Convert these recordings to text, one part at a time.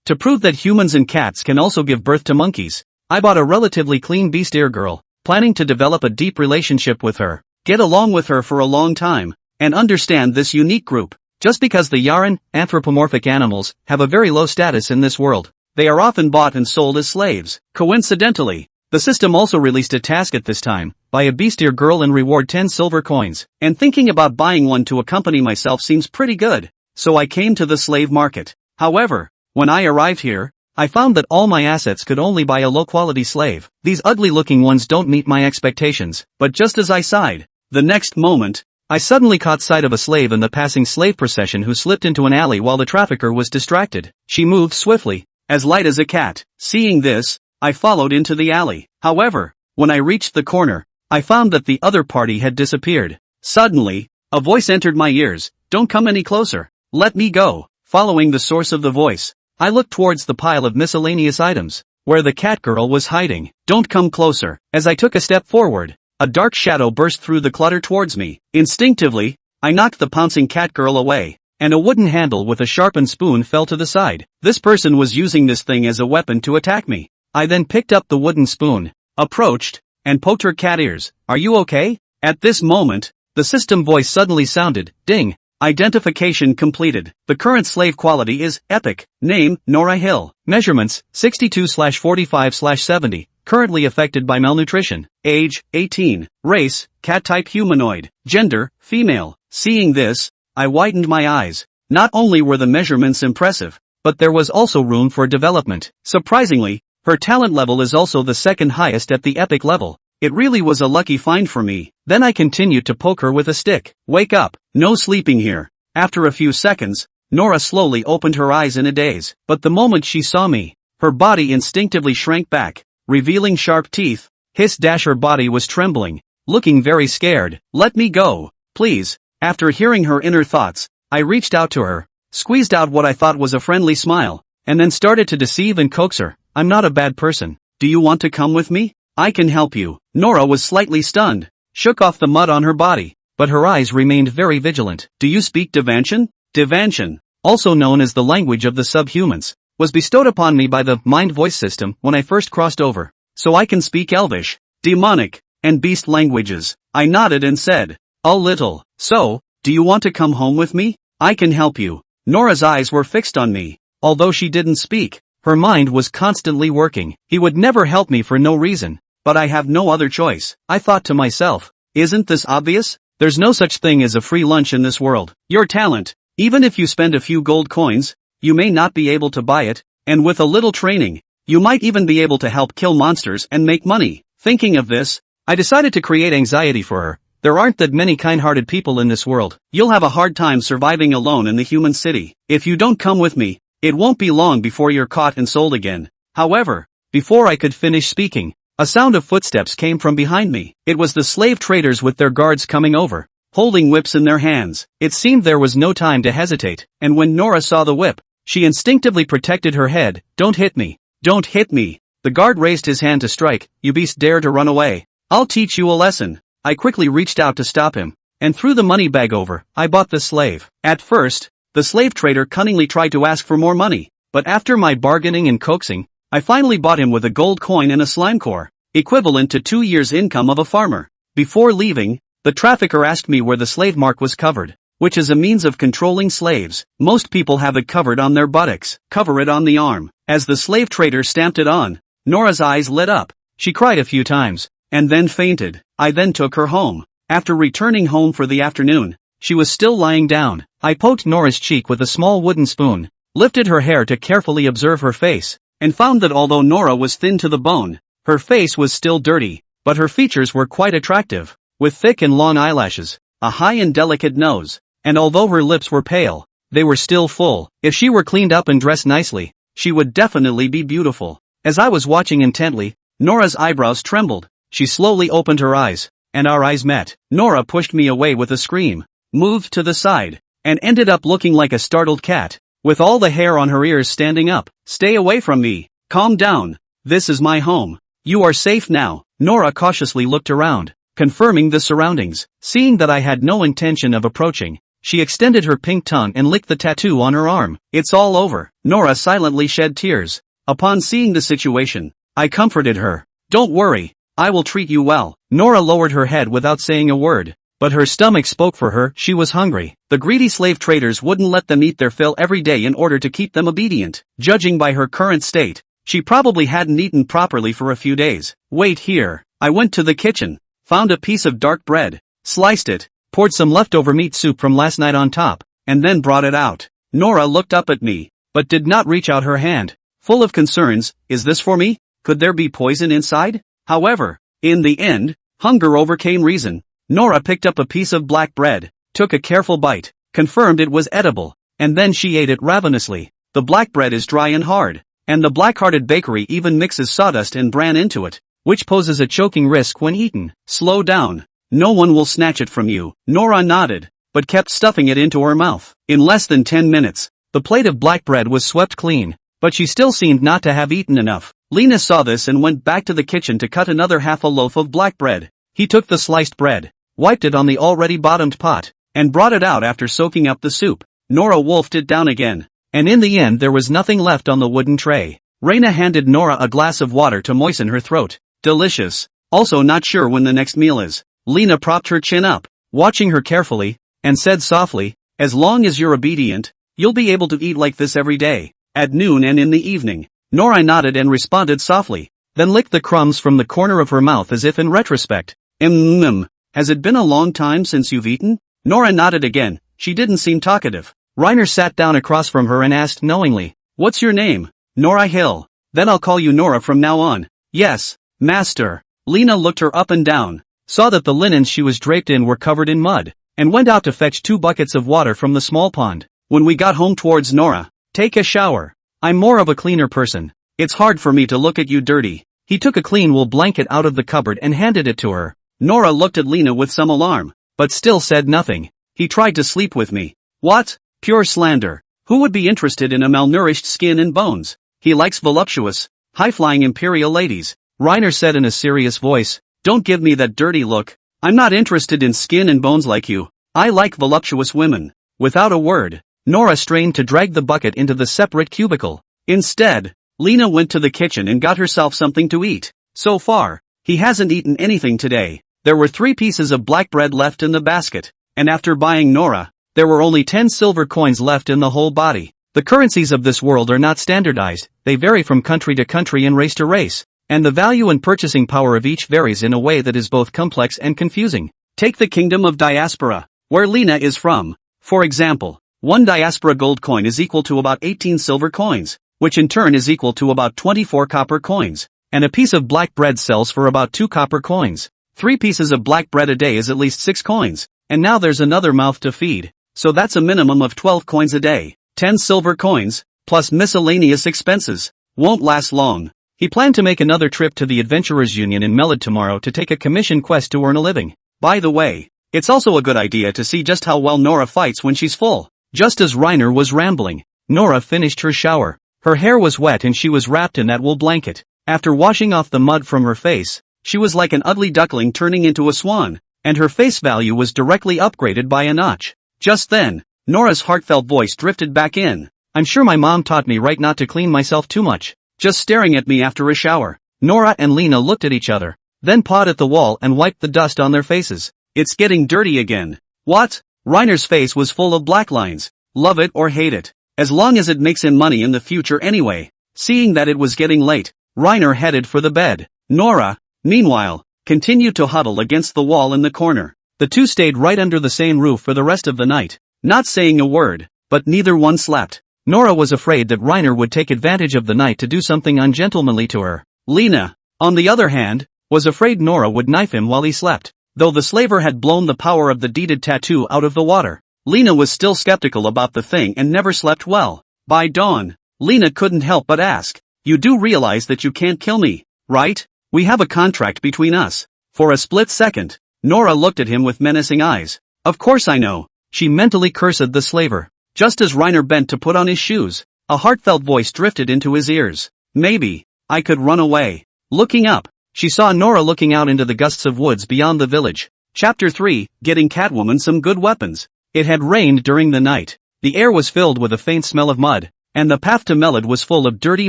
To prove that humans and cats can also give birth to monkeys, I bought a relatively clean beast-ear girl, planning to develop a deep relationship with her, get along with her for a long time, and understand this unique group. Just because the Yaran, anthropomorphic animals, have a very low status in this world, they are often bought and sold as slaves. Coincidentally, the system also released a task at this time: buy a beast-ear girl and reward 10 silver coins. And thinking about buying one to accompany myself seems pretty good, so I came to the slave market. However, when I arrived here, I found that all my assets could only buy a low-quality slave. These ugly-looking ones don't meet my expectations. But just as I sighed, the next moment, I suddenly caught sight of a slave in the passing slave procession who slipped into an alley while the trafficker was distracted. She moved swiftly, as light as a cat. Seeing this, I followed into the alley. However, when I reached the corner, I found that the other party had disappeared. Suddenly, a voice entered my ears: "Don't come any closer. Let me go." Following the source of the voice, I looked towards the pile of miscellaneous items, where the cat girl was hiding. "Don't come closer." As I took a step forward, a dark shadow burst through the clutter towards me. Instinctively, I knocked the pouncing cat girl away, and a wooden handle with a sharpened spoon fell to the side. This person was using this thing as a weapon to attack me. I then picked up the wooden spoon, approached, and poked her cat ears. "Are you okay?" At this moment, the system voice suddenly sounded. Ding. Identification completed. The current slave quality is epic. Name: Nora Hill. Measurements: 62/45/70. Currently affected by malnutrition. Age: 18. Race: cat-type humanoid. Gender: female. Seeing this, I widened my eyes. Not only were the measurements impressive, but there was also room for development. Surprisingly, her talent level is also the second highest at the epic level. It really was a lucky find for me. Then I continued to poke her with a stick. "Wake up, no sleeping here." After a few seconds, Nora slowly opened her eyes in a daze. But the moment she saw me, her body instinctively shrank back, revealing sharp teeth. Her body was trembling, looking very scared. "Let me go, please." After hearing her inner thoughts, I reached out to her, squeezed out what I thought was a friendly smile, and then started to deceive and coax her. "I'm not a bad person. Do you want to come with me? I can help you." Nora was slightly stunned, shook off the mud on her body, but her eyes remained very vigilant. "Do you speak Devanshan?" Devanshan, also known as the language of the subhumans, was bestowed upon me by the mind voice system when I first crossed over, so I can speak Elvish, demonic, and beast languages. I nodded and said, "A little." "So, do you want to come home with me? I can help you." Nora's eyes were fixed on me. Although she didn't speak, her mind was constantly working. He would never help me for no reason, but I have no other choice. I thought to myself, isn't this obvious? There's no such thing as a free lunch in this world. Your talent, even if you spend a few gold coins, you may not be able to buy it, and with a little training, you might even be able to help kill monsters and make money. Thinking of this, I decided to create anxiety for her. There aren't that many kind-hearted people in this world. You'll have a hard time surviving alone in the human city. If you don't come with me, it won't be long before you're caught and sold again. However, before I could finish speaking, a sound of footsteps came from behind me. It was the slave traders with their guards coming over, holding whips in their hands. It seemed there was no time to hesitate, and when Nora saw the whip, she instinctively protected her head. "Don't hit me. Don't hit me." The guard raised his hand to strike. "You beast, dare to run away. I'll teach you a lesson." I quickly reached out to stop him, and threw the money bag over. I bought the slave. At first, the slave trader cunningly tried to ask for more money, but after my bargaining and coaxing, I finally bought him with a gold coin and a slime core, equivalent to 2 years' income of a farmer. Before leaving, the trafficker asked me where the slave mark was covered, which is a means of controlling slaves. Most people have it covered on their buttocks. "Cover it on the arm." As the slave trader stamped it on, Nora's eyes lit up. She cried a few times, and then fainted. I then took her home. After returning home for the afternoon, she was still lying down. I poked Nora's cheek with a small wooden spoon, lifted her hair to carefully observe her face, and found that although Nora was thin to the bone, her face was still dirty, but her features were quite attractive, with thick and long eyelashes, a high and delicate nose, and although her lips were pale, they were still full. If she were cleaned up and dressed nicely, she would definitely be beautiful. As I was watching intently, Nora's eyebrows trembled. She slowly opened her eyes, and our eyes met. Nora pushed me away with a scream, moved to the side, and ended up looking like a startled cat, with all the hair on her ears standing up. "Stay away from me. Calm down. This is my home. You are safe now." Nora cautiously looked around, confirming the surroundings. Seeing that I had no intention of approaching, She extended her pink tongue and licked the tattoo on her arm. It's all over. Nora silently shed tears. Upon seeing the situation, I comforted her. Don't worry, I will treat you well. Nora lowered her head without saying a word, but her stomach spoke for her. She was hungry. The greedy slave traders wouldn't let them eat their fill every day in order to keep them obedient. Judging by her current state, she probably hadn't eaten properly for a few days. Wait here. I went to the kitchen, found a piece of dark bread, sliced it, poured some leftover meat soup from last night on top, and then brought it out. Nora looked up at me, but did not reach out her hand. Full of concerns, is this for me? Could there be poison inside? However, in the end, hunger overcame reason. Nora picked up a piece of black bread, took a careful bite, confirmed it was edible, and then she ate it ravenously. The black bread is dry and hard, and the black-hearted bakery even mixes sawdust and bran into it, which poses a choking risk when eaten. Slow down. No one will snatch it from you. Nora nodded, but kept stuffing it into her mouth. In less than 10 minutes, the plate of black bread was swept clean, but she still seemed not to have eaten enough. Lena saw this and went back to the kitchen to cut another half a loaf of black bread. He took the sliced bread, wiped it on the already bottomed pot, and brought it out after soaking up the soup. Nora wolfed it down again, and in the end there was nothing left on the wooden tray. Reina handed Nora a glass of water to moisten her throat. Delicious. Also not sure when the next meal is. Lena propped her chin up, watching her carefully, and said softly, as long as you're obedient, you'll be able to eat like this every day, at noon and in the evening. Nora nodded and responded softly, then licked the crumbs from the corner of her mouth as if in retrospect. Has it been a long time since you've eaten? Nora nodded again. She didn't seem talkative. Reiner sat down across from her and asked knowingly, what's your name? Nora Hill. Then I'll call you Nora from now on. Yes, master. Lena looked her up and down, saw that the linens she was draped in were covered in mud, and went out to fetch 2 buckets of water from the small pond. When we got home towards Nora, take a shower. I'm more of a cleaner person. It's hard for me to look at you dirty. He took a clean wool blanket out of the cupboard and handed it to her. Nora looked at Lena with some alarm, but still said nothing. He tried to sleep with me. What? Pure slander. Who would be interested in a malnourished skin and bones? He likes voluptuous, high-flying imperial ladies. Reiner said in a serious voice. Don't give me that dirty look. I'm not interested in skin and bones like you. I like voluptuous women. Without a word, Nora strained to drag the bucket into the separate cubicle. Instead, Lena went to the kitchen and got herself something to eat. So far, he hasn't eaten anything today. There were 3 pieces of black bread left in the basket, and after buying Nora, there were only 10 silver coins left in the whole body. The currencies of this world are not standardized, they vary from country to country and race to race, and the value and purchasing power of each varies in a way that is both complex and confusing. Take the kingdom of diaspora, where Lena is from. For example, 1 diaspora gold coin is equal to about 18 silver coins, which in turn is equal to about 24 copper coins, and a piece of black bread sells for about 2 copper coins. 3 pieces of black bread a day is at least 6 coins, and now there's another mouth to feed, so that's a minimum of 12 coins a day. 10 silver coins, plus miscellaneous expenses, won't last long. He planned to make another trip to the Adventurers Union in Melid tomorrow to take a commission quest to earn a living. By the way, it's also a good idea to see just how well Nora fights when she's full. Just as Reiner was rambling, Nora finished her shower. Her hair was wet and she was wrapped in that wool blanket. After washing off the mud from her face, she was like an ugly duckling turning into a swan, and her face value was directly upgraded by a notch. Just then, Nora's heartfelt voice drifted back in. I'm sure my mom taught me right not to clean myself too much. Just staring at me after a shower. Nora and Lena looked at each other, then pawed at the wall and wiped the dust on their faces. It's getting dirty again. What? Reiner's face was full of black lines. Love it or hate it. As long as it makes him money in the future anyway. Seeing that it was getting late, Reiner headed for the bed. Nora, meanwhile, continued to huddle against the wall in the corner. The two stayed right under the same roof for the rest of the night, not saying a word, but neither one slept. Nora was afraid that Reiner would take advantage of the night to do something ungentlemanly to her. Lena, on the other hand, was afraid Nora would knife him while he slept. Though the slaver had blown the power of the deeded tattoo out of the water, Lena was still skeptical about the thing and never slept well. By dawn, Lena couldn't help but ask, "You do realize that you can't kill me, right? We have a contract between us." For a split second, Nora looked at him with menacing eyes. "Of course I know," she mentally cursed the slaver. Just as Reiner bent to put on his shoes, a heartfelt voice drifted into his ears. "Maybe I could run away." Looking up, she saw Nora looking out into the gusts of woods beyond the village. Chapter 3, Getting Catwoman Some Good Weapons. It had rained during the night. The air was filled with a faint smell of mud, and the path to Melod was full of dirty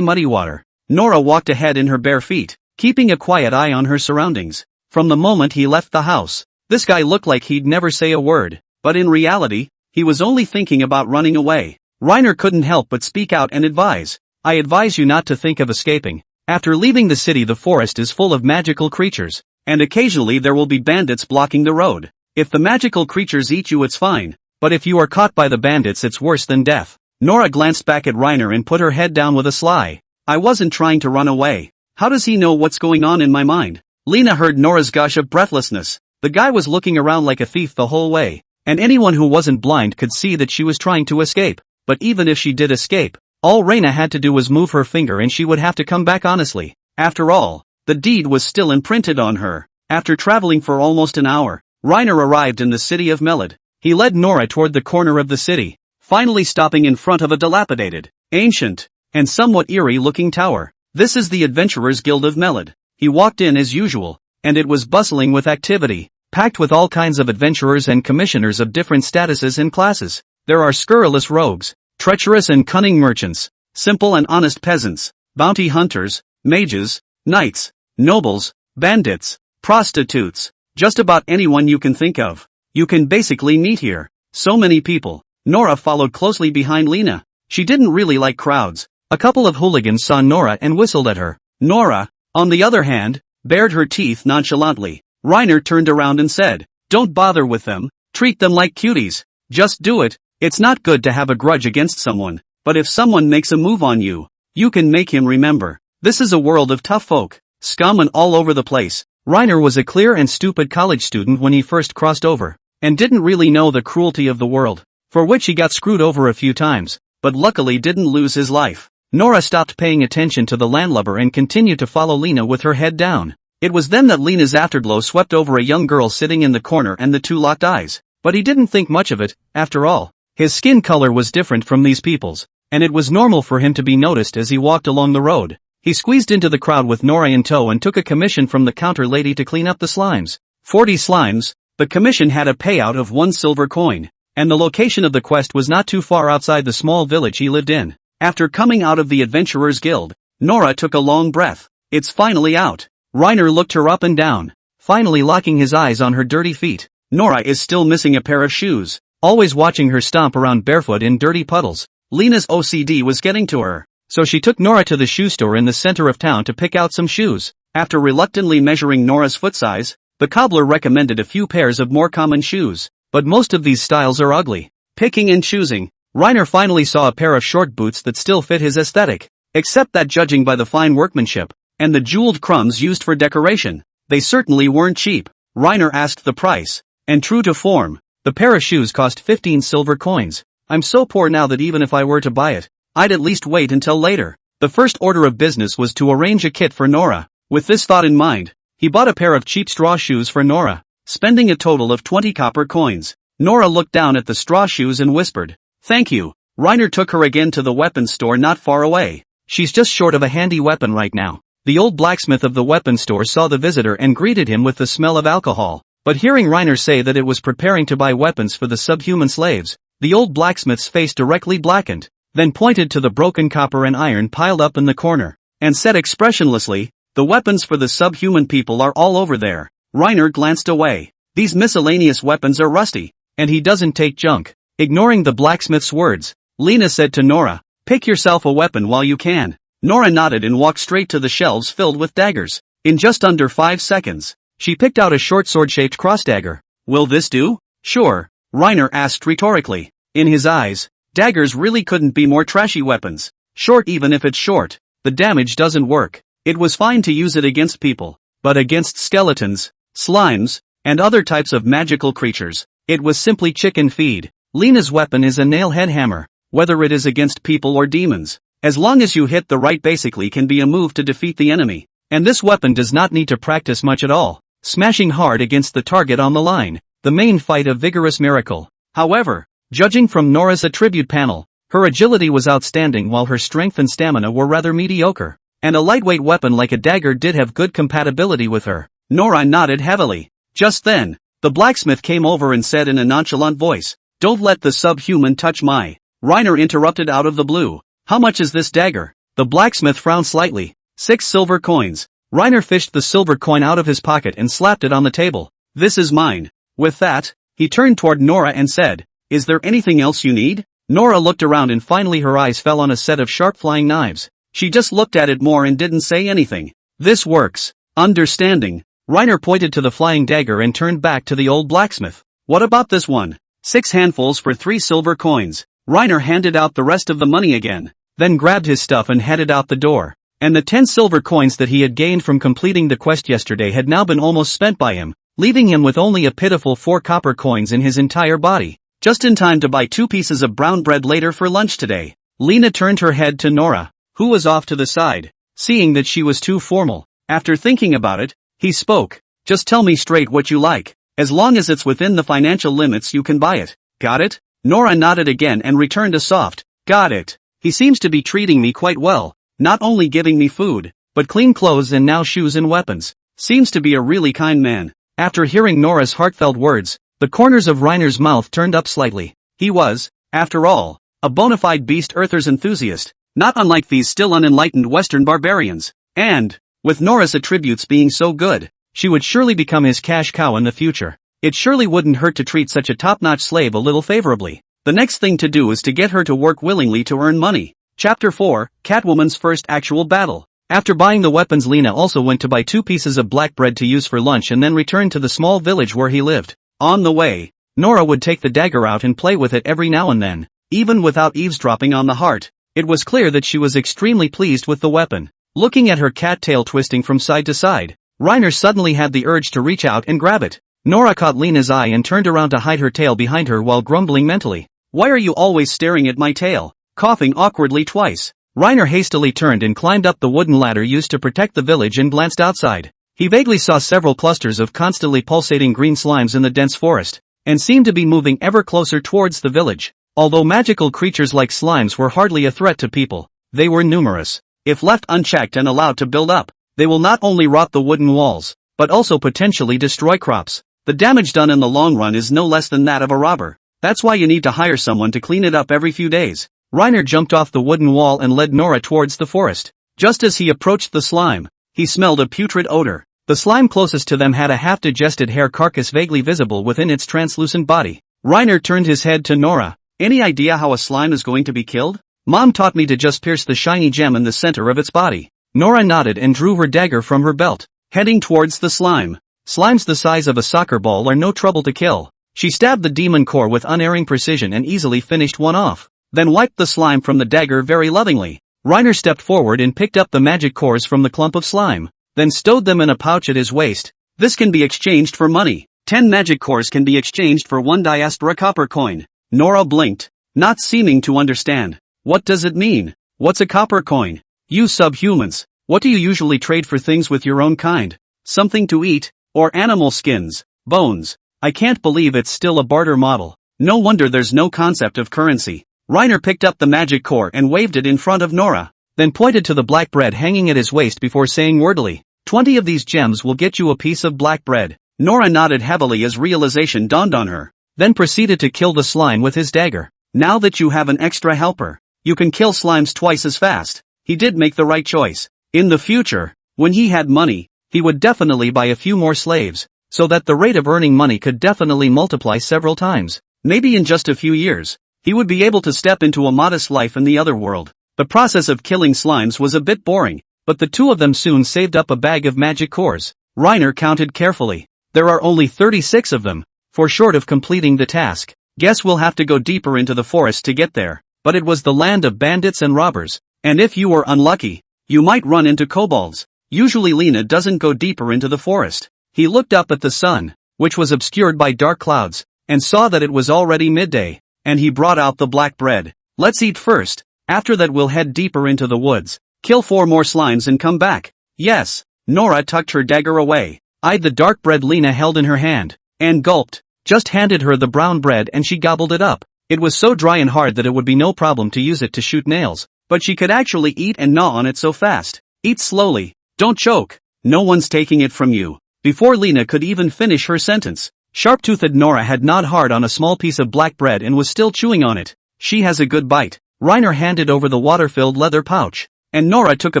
muddy water. Nora walked ahead in her bare feet, keeping a quiet eye on her surroundings. From the moment he left the house, this guy looked like he'd never say a word, but in reality, he was only thinking about running away. Reiner couldn't help but speak out and advise. I advise you not to think of escaping. After leaving the city, the forest is full of magical creatures, and occasionally there will be bandits blocking the road. If the magical creatures eat you, it's fine, but if you are caught by the bandits, it's worse than death. Nora glanced back at Reiner and put her head down with a sigh. I wasn't trying to run away. How does he know what's going on in my mind? Lena heard Nora's gush of breathlessness. The guy was looking around like a thief the whole way, and anyone who wasn't blind could see that she was trying to escape. But even if she did escape, all Reina had to do was move her finger and she would have to come back honestly. After all, the deed was still imprinted on her. After traveling for almost an hour, Reiner arrived in the city of Melod. He led Nora toward the corner of the city, finally stopping in front of a dilapidated, ancient, and somewhat eerie-looking tower. This is the Adventurers Guild of Melod. He walked in as usual, and it was bustling with activity, packed with all kinds of adventurers and commissioners of different statuses and classes. There are scurrilous rogues, treacherous and cunning merchants, simple and honest peasants, bounty hunters, mages, knights, nobles, bandits, prostitutes, just about anyone you can think of. You can basically meet here. So many people. Nora followed closely behind Lena. She didn't really like crowds. A couple of hooligans saw Nora and whistled at her. Nora, on the other hand, bared her teeth nonchalantly. Reiner turned around and said, "Don't bother with them, treat them like cuties. Just do it. It's not good to have a grudge against someone, but if someone makes a move on you, you can make him remember. This is a world of tough folk, scum and all over the place." Reiner was a clear and stupid college student when he first crossed over, and didn't really know the cruelty of the world, for which he got screwed over a few times, but luckily didn't lose his life. Nora stopped paying attention to the landlubber and continued to follow Lena with her head down. It was then that Lena's afterglow swept over a young girl sitting in the corner and the two locked eyes. But he didn't think much of it, after all. His skin color was different from these people's, and it was normal for him to be noticed as he walked along the road. He squeezed into the crowd with Nora in tow and took a commission from the counter lady to clean up the slimes. 40 slimes. The commission had a payout of 1 silver coin, and the location of the quest was not too far outside the small village he lived in. After coming out of the Adventurers Guild, Nora took a long breath. It's finally out. Reiner looked her up and down, finally locking his eyes on her dirty feet. Nora is still missing a pair of shoes, always watching her stomp around barefoot in dirty puddles. Lena's OCD was getting to her, so she took Nora to the shoe store in the center of town to pick out some shoes. After reluctantly measuring Nora's foot size, the cobbler recommended a few pairs of more common shoes, but most of these styles are ugly. Picking and choosing, Reiner finally saw a pair of short boots that still fit his aesthetic, except that judging by the fine workmanship and the jeweled crumbs used for decoration, they certainly weren't cheap. Reiner asked the price, and true to form, the pair of shoes cost 15 silver coins. I'm so poor now that even if I were to buy it, I'd at least wait until later. The first order of business was to arrange a kit for Nora. With this thought in mind, he bought a pair of cheap straw shoes for Nora, spending a total of 20 copper coins. Nora looked down at the straw shoes and whispered, "Thank you." Reiner took her again to the weapons store not far away. "She's just short of a handy weapon right now." The old blacksmith of the weapons store saw the visitor and greeted him with the smell of alcohol, but hearing Reiner say that it was preparing to buy weapons for the subhuman slaves, the old blacksmith's face directly blackened, then pointed to the broken copper and iron piled up in the corner, and said expressionlessly, "The weapons for the subhuman people are all over there." Reiner glanced away. "These miscellaneous weapons are rusty, and he doesn't take junk." Ignoring the blacksmith's words, Lena said to Nora, "Pick yourself a weapon while you can." Nora nodded and walked straight to the shelves filled with daggers. In just under 5 seconds, she picked out a short sword-shaped cross dagger. "Will this do?" "Sure," Reiner asked rhetorically. In his eyes, daggers really couldn't be more trashy weapons. Short, even if it's short, the damage doesn't work. It was fine to use it against people, but against skeletons, slimes, and other types of magical creatures, it was simply chicken feed. Lena's weapon is a nail-head hammer, whether it is against people or demons. As long as you hit the right, basically can be a move to defeat the enemy. And this weapon does not need to practice much at all, smashing hard against the target on the line. The main fight a vigorous miracle. However, judging from Nora's attribute panel, her agility was outstanding while her strength and stamina were rather mediocre. And a lightweight weapon like a dagger did have good compatibility with her. Nora nodded heavily. Just then, the blacksmith came over and said in a nonchalant voice, Don't let the subhuman touch my. Reiner interrupted out of the blue. How much is this dagger? The blacksmith frowned slightly. 6 silver coins. Reiner fished the silver coin out of his pocket and slapped it on the table. This is mine. With that, he turned toward Nora and said, is there anything else you need? Nora looked around and finally her eyes fell on a set of sharp flying knives. She just looked at it more and didn't say anything. This works. Understanding. Reiner pointed to the flying dagger and turned back to the old blacksmith. What about this one? 6 handfuls for 3 silver coins. Reiner handed out the rest of the money again, then grabbed his stuff and headed out the door. And the 10 silver coins that he had gained from completing the quest yesterday had now been almost spent by him, leaving him with only a pitiful 4 copper coins in his entire body. Just in time to buy 2 pieces of brown bread later for lunch today. Lena turned her head to Nora, who was off to the side, seeing that she was too formal. After thinking about it, he spoke. Just tell me straight what you like. As long as it's within the financial limits you can buy it. Got it? Nora nodded again and returned a soft, got it. He seems to be treating me quite well, not only giving me food, but clean clothes and now shoes and weapons. Seems to be a really kind man. After hearing Nora's heartfelt words, the corners of Reiner's mouth turned up slightly. He was, after all, a bona fide beast earthers enthusiast, not unlike these still unenlightened Western barbarians. And, with Nora's attributes being so good, she would surely become his cash cow in the future. It surely wouldn't hurt to treat such a top-notch slave a little favorably. The next thing to do is to get her to work willingly to earn money. Chapter 4, Catwoman's first actual battle. After buying the weapons, Lena also went to buy 2 pieces of black bread to use for lunch and then returned to the small village where he lived. On the way, Nora would take the dagger out and play with it every now and then, even without eavesdropping on the heart. It was clear that she was extremely pleased with the weapon. Looking at her cat tail twisting from side to side, Reiner suddenly had the urge to reach out and grab it. Nora caught Lena's eye and turned around to hide her tail behind her while grumbling mentally. Why are you always staring at my tail? Coughing awkwardly twice, Reiner hastily turned and climbed up the wooden ladder used to protect the village and glanced outside. He vaguely saw several clusters of constantly pulsating green slimes in the dense forest, and seemed to be moving ever closer towards the village. Although magical creatures like slimes were hardly a threat to people, they were numerous. If left unchecked and allowed to build up, they will not only rot the wooden walls, but also potentially destroy crops. The damage done in the long run is no less than that of a robber. That's why you need to hire someone to clean it up every few days. Reiner jumped off the wooden wall and led Nora towards the forest. Just as he approached the slime, he smelled a putrid odor. The slime closest to them had a half-digested hair carcass vaguely visible within its translucent body. Reiner turned his head to Nora. Any idea how a slime is going to be killed? Mom taught me to just pierce the shiny gem in the center of its body. Nora nodded and drew her dagger from her belt, heading towards the slime. Slimes the size of a soccer ball are no trouble to kill. She stabbed the demon core with unerring precision and easily finished one off, then wiped the slime from the dagger very lovingly. Reiner stepped forward and picked up the magic cores from the clump of slime, then stowed them in a pouch at his waist. This can be exchanged for money. 10 magic cores can be exchanged for 1 diaspora copper coin. Nora blinked, not seeming to understand. What does it mean? What's a copper coin? You subhumans, what do you usually trade for things with your own kind? Something to eat, or animal skins, bones? I can't believe it's still a barter model. No wonder there's no concept of currency. Reiner picked up the magic core and waved it in front of Nora, then pointed to the black bread hanging at his waist before saying wordily, 20 of these gems will get you a piece of black bread. Nora nodded heavily as realization dawned on her, then proceeded to kill the slime with his dagger. Now that you have an extra helper, you can kill slimes twice as fast. He did make the right choice. In the future, when he had money, he would definitely buy a few more slaves, so that the rate of earning money could definitely multiply several times. Maybe in just a few years, he would be able to step into a modest life in the other world. The process of killing slimes was a bit boring, but the two of them soon saved up a bag of magic cores. Reiner counted carefully. There are only 36 of them, for short of completing the task. Guess we'll have to go deeper into the forest to get there. But it was the land of bandits and robbers, and if you were unlucky, you might run into kobolds. Usually Lena doesn't go deeper into the forest. He looked up at the sun, which was obscured by dark clouds, and saw that it was already midday, and he brought out the black bread. Let's eat first, after that we'll head deeper into the woods, kill 4 more slimes and come back. Yes. Nora tucked her dagger away, eyed the dark bread Lena held in her hand, and gulped, just handed her the brown bread and she gobbled it up. It was so dry and hard that it would be no problem to use it to shoot nails, but she could actually eat and gnaw on it so fast. Eat slowly, don't choke, no one's taking it from you. Before Lena could even finish her sentence, Sharp-toothed Nora had gnawed hard on a small piece of black bread and was still chewing on it. She has a good bite. Reiner handed over the water-filled leather pouch, and Nora took a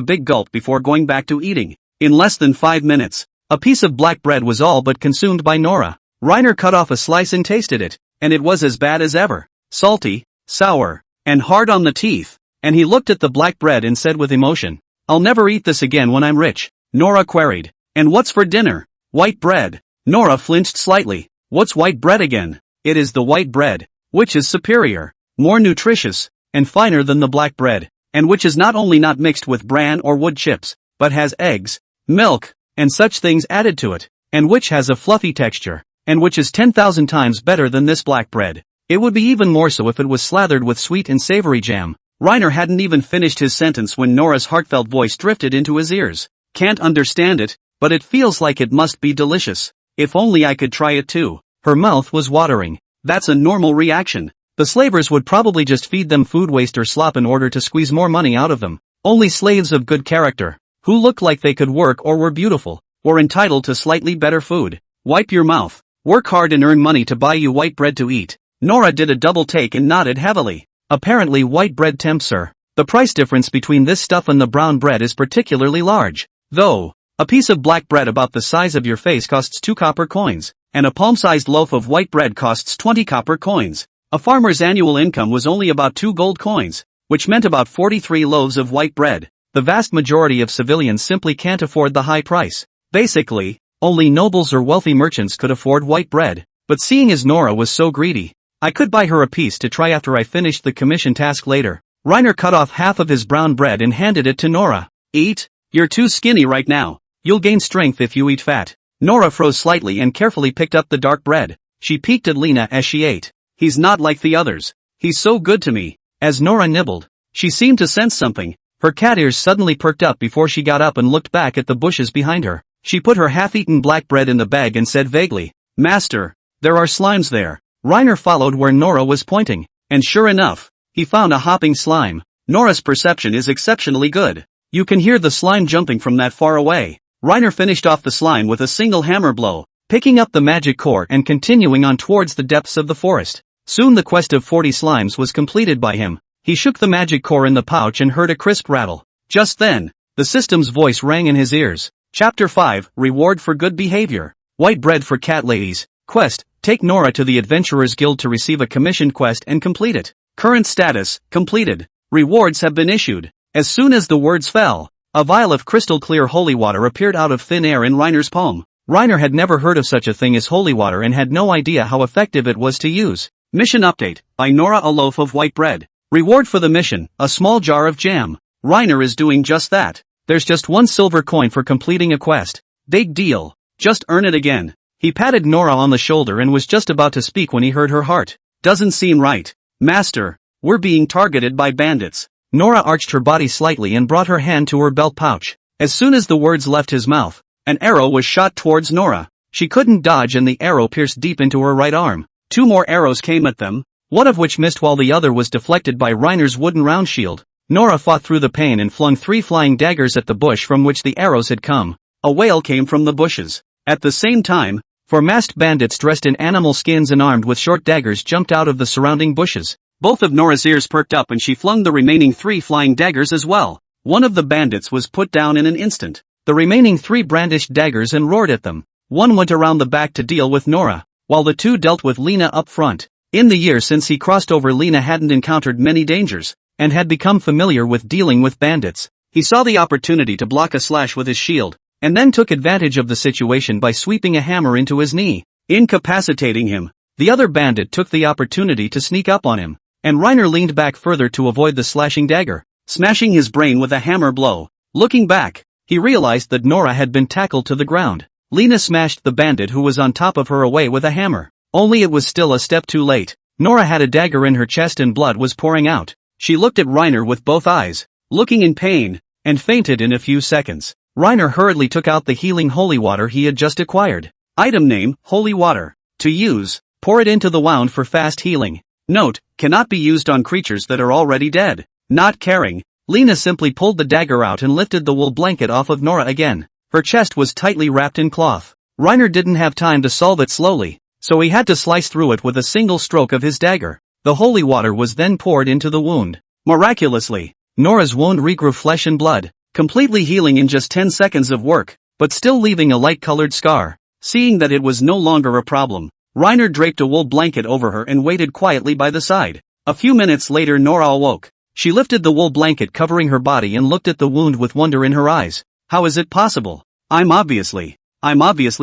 big gulp before going back to eating. In less than 5 minutes, a piece of black bread was all but consumed by Nora. Reiner cut off a slice and tasted it, and it was as bad as ever. Salty, sour, and hard on the teeth. And he looked at the black bread and said with emotion, "I'll never eat this again when I'm rich." Nora queried, "And what's for dinner?" "White bread." Nora flinched slightly. "What's white bread again?" "It is the white bread, which is superior, more nutritious, and finer than the black bread, and which is not only not mixed with bran or wood chips, but has eggs, milk, and such things added to it, and which has a fluffy texture, and which is 10,000 times better than this black bread. It would be even more so if it was slathered with sweet and savory jam." Reiner hadn't even finished his sentence when Nora's heartfelt voice drifted into his ears. "Can't understand it, but it feels like it must be delicious. If only I could try it too." Her mouth was watering. That's a normal reaction. The slavers would probably just feed them food waste or slop in order to squeeze more money out of them. Only slaves of good character, who looked like they could work or were beautiful, were entitled to slightly better food. Wipe your mouth. Work hard and earn money to buy you white bread to eat. Nora did a double take and nodded heavily. Apparently white bread tempts her. The price difference between this stuff and the brown bread is particularly large. Though, a piece of black bread about the size of your face costs 2 copper coins, and a palm-sized loaf of white bread costs 20 copper coins. A farmer's annual income was only about 2 gold coins, which meant about 43 loaves of white bread. The vast majority of civilians simply can't afford the high price. Basically, only nobles or wealthy merchants could afford white bread. But seeing as Nora was so greedy, I could buy her a piece to try after I finished the commission task later. Reiner cut off half of his brown bread and handed it to Nora. "Eat? You're too skinny right now. You'll gain strength if you eat fat." Nora froze slightly and carefully picked up the dark bread. She peeked at Lena as she ate. "He's not like the others. He's so good to me." As Nora nibbled, she seemed to sense something. Her cat ears suddenly perked up before she got up and looked back at the bushes behind her. She put her half-eaten black bread in the bag and said vaguely, "Master, there are slimes there." Reiner followed where Nora was pointing, and sure enough, he found a hopping slime. Nora's perception is exceptionally good. You can hear the slime jumping from that far away. Reiner finished off the slime with a single hammer blow, picking up the magic core and continuing on towards the depths of the forest. Soon the quest of 40 slimes was completed by him. He shook the magic core in the pouch and heard a crisp rattle. Just then, the system's voice rang in his ears. Chapter 5, Reward for Good Behavior. White bread for cat ladies. Quest, take Nora to the Adventurers Guild to receive a commissioned quest and complete it. Current status, completed. Rewards have been issued. As soon as the words fell, a vial of crystal clear holy water appeared out of thin air in Reiner's palm. Reiner had never heard of such a thing as holy water and had no idea how effective it was to use. Mission update, by Nora: a loaf of white bread. Reward for the mission, a small jar of jam. Reiner is doing just that. There's just 1 silver coin for completing a quest. Big deal. Just earn it again. He patted Nora on the shoulder and was just about to speak when he heard her heart. "Doesn't seem right. Master, we're being targeted by bandits." Nora arched her body slightly and brought her hand to her belt pouch. As soon as the words left his mouth, an arrow was shot towards Nora. She couldn't dodge and the arrow pierced deep into her right arm. 2 more arrows came at them, one of which missed while the other was deflected by Reiner's wooden round shield. Nora fought through the pain and flung 3 flying daggers at the bush from which the arrows had come. A wail came from the bushes. At the same time, 4 masked bandits dressed in animal skins and armed with short daggers jumped out of the surrounding bushes. Both of Nora's ears perked up and she flung the remaining 3 flying daggers as well. One of the bandits was put down in an instant. The remaining 3 brandished daggers and roared at them. One went around the back to deal with Nora, while the 2 dealt with Lena up front. In the year since he crossed over, Lena hadn't encountered many dangers, and had become familiar with dealing with bandits. He saw the opportunity to block a slash with his shield, and then took advantage of the situation by sweeping a hammer into his knee, incapacitating him. The other bandit took the opportunity to sneak up on him, and Reiner leaned back further to avoid the slashing dagger, smashing his brain with a hammer blow. Looking back, he realized that Nora had been tackled to the ground. Lena smashed the bandit who was on top of her away with a hammer. Only it was still a step too late. Nora had a dagger in her chest and blood was pouring out. She looked at Reiner with both eyes, looking in pain, and fainted in a few seconds. Reiner hurriedly took out the healing holy water he had just acquired. Item name, holy water. To use, pour it into the wound for fast healing. Note, cannot be used on creatures that are already dead. Not caring, Lena simply pulled the dagger out and lifted the wool blanket off of Nora again. Her chest was tightly wrapped in cloth. Reiner didn't have time to solve it slowly. so he had to slice through it with a single stroke of his dagger. The holy water was then poured into the wound. Miraculously, Nora's wound regrew flesh and blood, completely healing in just 10 seconds of work, but still leaving a light-colored scar. Seeing that it was no longer a problem, Reiner draped a wool blanket over her and waited quietly by the side. A few minutes later Nora awoke. She lifted the wool blanket covering her body and looked at the wound with wonder in her eyes. How is it possible? I'm obviously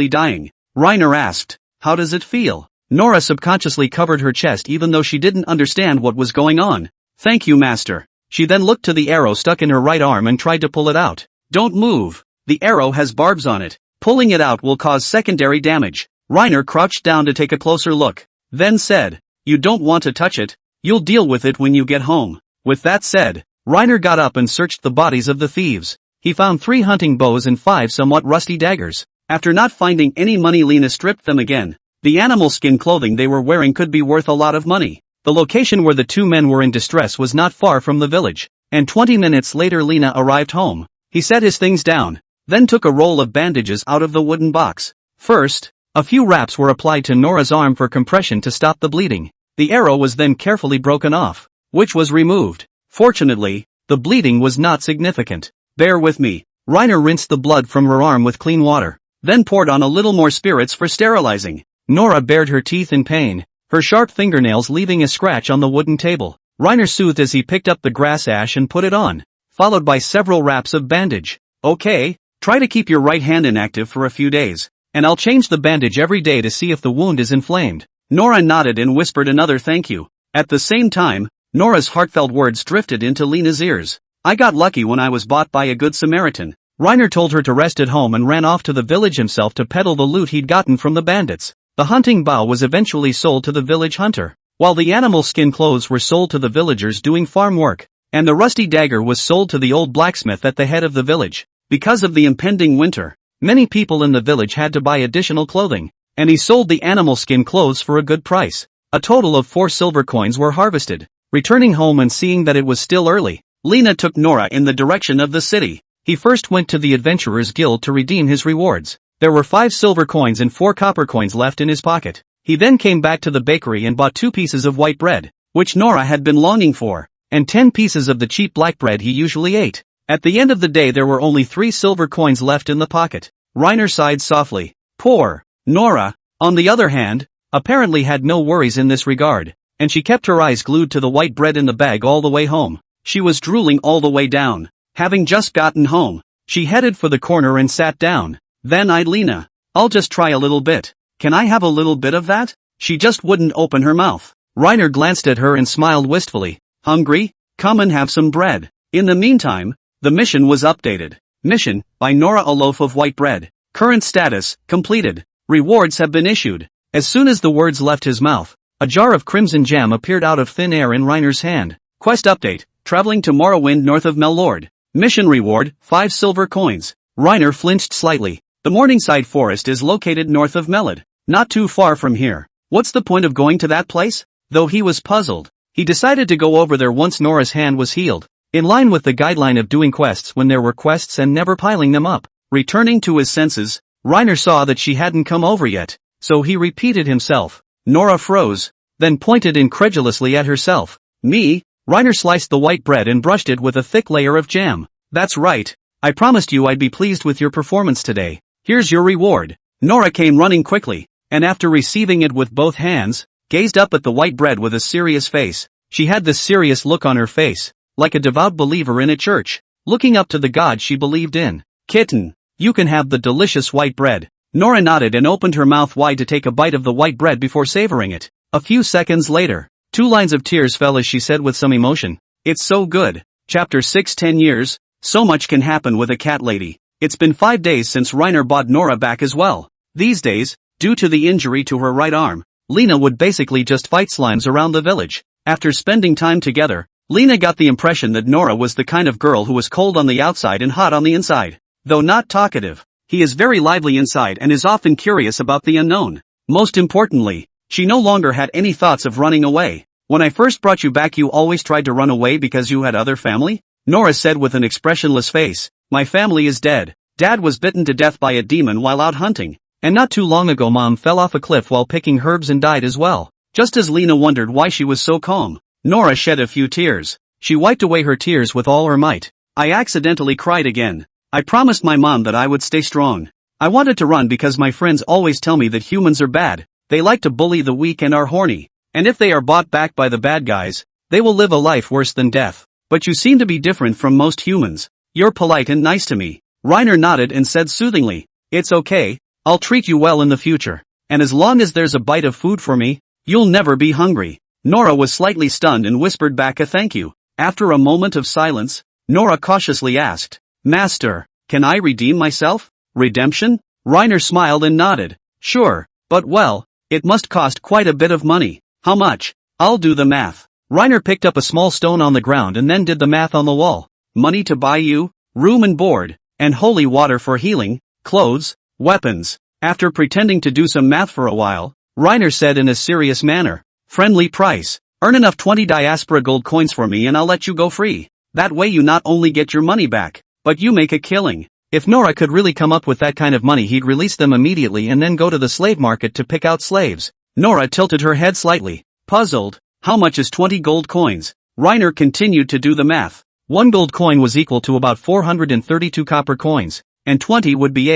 dying. Reiner asked. How does it feel? Nora subconsciously covered her chest even though she didn't understand what was going on. Thank you, master. She then looked to the arrow stuck in her right arm and tried to pull it out. Don't move. The arrow has barbs on it. Pulling it out will cause secondary damage. Reiner crouched down to take a closer look, then said, You don't want to touch it. You'll deal with it when you get home. With that said, Reiner got up and searched the bodies of the thieves. He found 3 hunting bows and 5 somewhat rusty daggers. After not finding any money, Lena stripped them again. The animal skin clothing they were wearing could be worth a lot of money. The location where the 2 men were in distress was not far from the village, and 20 minutes later Lena arrived home. He set his things down, then took a roll of bandages out of the wooden box. First, a few wraps were applied to Nora's arm for compression to stop the bleeding. The arrow was then carefully broken off, which was removed. Fortunately, the bleeding was not significant. Bear with me. Reiner rinsed the blood from her arm with clean water, then poured on a little more spirits for sterilizing. Nora bared her teeth in pain, her sharp fingernails leaving a scratch on the wooden table. Reiner soothed as he picked up the grass ash and put it on, followed by several wraps of bandage. Okay, try to keep your right hand inactive for a few days, and I'll change the bandage every day to see if the wound is inflamed. Nora nodded and whispered another thank you. At the same time, Nora's heartfelt words drifted into Lena's ears. I got lucky when I was bought by a good Samaritan. Reiner told her to rest at home and ran off to the village himself to peddle the loot he'd gotten from the bandits. The hunting bow was eventually sold to the village hunter, while the animal skin clothes were sold to the villagers doing farm work, and the rusty dagger was sold to the old blacksmith at the head of the village. Because of the impending winter, many people in the village had to buy additional clothing, and he sold the animal skin clothes for a good price. A total of 4 silver coins were harvested. Returning home and seeing that it was still early, Lena took Nora in the direction of the city. He first went to the Adventurers Guild to redeem his rewards. There were 5 silver coins and 4 copper coins left in his pocket. He then came back to the bakery and bought 2 pieces of white bread, which Nora had been longing for, and 10 pieces of the cheap black bread he usually ate. At the end of the day there were only 3 silver coins left in the pocket. Reiner sighed softly. Poor Nora, on the other hand, apparently had no worries in this regard, and she kept her eyes glued to the white bread in the bag all the way home. She was drooling all the way down. Having just gotten home, she headed for the corner and sat down. Then eyed Lena. I'll just try a little bit. Can I have a little bit of that? She just wouldn't open her mouth. Reiner glanced at her and smiled wistfully. Hungry? Come and have some bread. In the meantime, the mission was updated. Mission, by Nora, a loaf of white bread. Current status, completed. Rewards have been issued. As soon as the words left his mouth, a jar of crimson jam appeared out of thin air in Reiner's hand. Quest update, traveling to Morrowind north of Mellord. Mission reward, 5 silver coins. Reiner flinched slightly. The Morningside Forest is located north of Mellord, not too far from here. What's the point of going to that place? Though he was puzzled, he decided to go over there once Nora's hand was healed, in line with the guideline of doing quests when there were quests and never piling them up. Returning to his senses, Reiner saw that she hadn't come over yet, so he repeated himself. Nora froze, then pointed incredulously at herself. Me? Reiner sliced the white bread and brushed it with a thick layer of jam. That's right. I promised you I'd be pleased with your performance today. Here's your reward. Nora came running quickly, and after receiving it with both hands, gazed up at the white bread with a serious face. She had this serious look on her face, like a devout believer in a church, looking up to the God she believed in. Kitten, you can have the delicious white bread. Nora nodded and opened her mouth wide to take a bite of the white bread before savoring it. A few seconds later, 2 lines of tears fell as she said with some emotion, "It's so good." Chapter 6. 10 years. So much can happen with a cat lady. It's been 5 days since Reiner bought Nora back as well. These days, due to the injury to her right arm, Lena would basically just fight slimes around the village. After spending time together, Lena got the impression that Nora was the kind of girl who was cold on the outside and hot on the inside. Though not talkative, he is very lively inside and is often curious about the unknown. Most importantly, she no longer had any thoughts of running away. When I first brought you back you always tried to run away because you had other family? Nora said with an expressionless face. My family is dead. Dad was bitten to death by a demon while out hunting, And not too long ago Mom fell off a cliff while picking herbs and died as well. Just as Lena wondered why she was so calm, Nora shed a few tears. She wiped away her tears with all her might. I accidentally cried again. I promised my mom that I would stay strong. I wanted to run because my friends always tell me that humans are bad. They like to bully the weak and are horny. And if they are bought back by the bad guys, they will live a life worse than death. But you seem to be different from most humans. You're polite and nice to me. Reiner nodded and said soothingly, "It's okay, I'll treat you well in the future. And as long as there's a bite of food for me, you'll never be hungry." Nora was slightly stunned and whispered back a thank you. After a moment of silence, Nora cautiously asked, "Master, can I redeem myself?" "Redemption?" Reiner smiled and nodded. "Sure, but well, it must cost quite a bit of money." "How much?" "I'll do the math." Reiner picked up a small stone on the ground and then did the math on the wall. "Money to buy you, room and board, and holy water for healing, clothes, weapons." After pretending to do some math for a while, Reiner said in a serious manner, "Friendly price. Earn enough 20 diaspora gold coins for me and I'll let you go free. That way you not only get your money back, but you make a killing." If Nora could really come up with that kind of money, he'd release them immediately and then go to the slave market to pick out slaves. Nora tilted her head slightly, puzzled. "How much is 20 gold coins?" Reiner continued to do the math. 1 gold coin was equal to about 432 copper coins, and 20 would be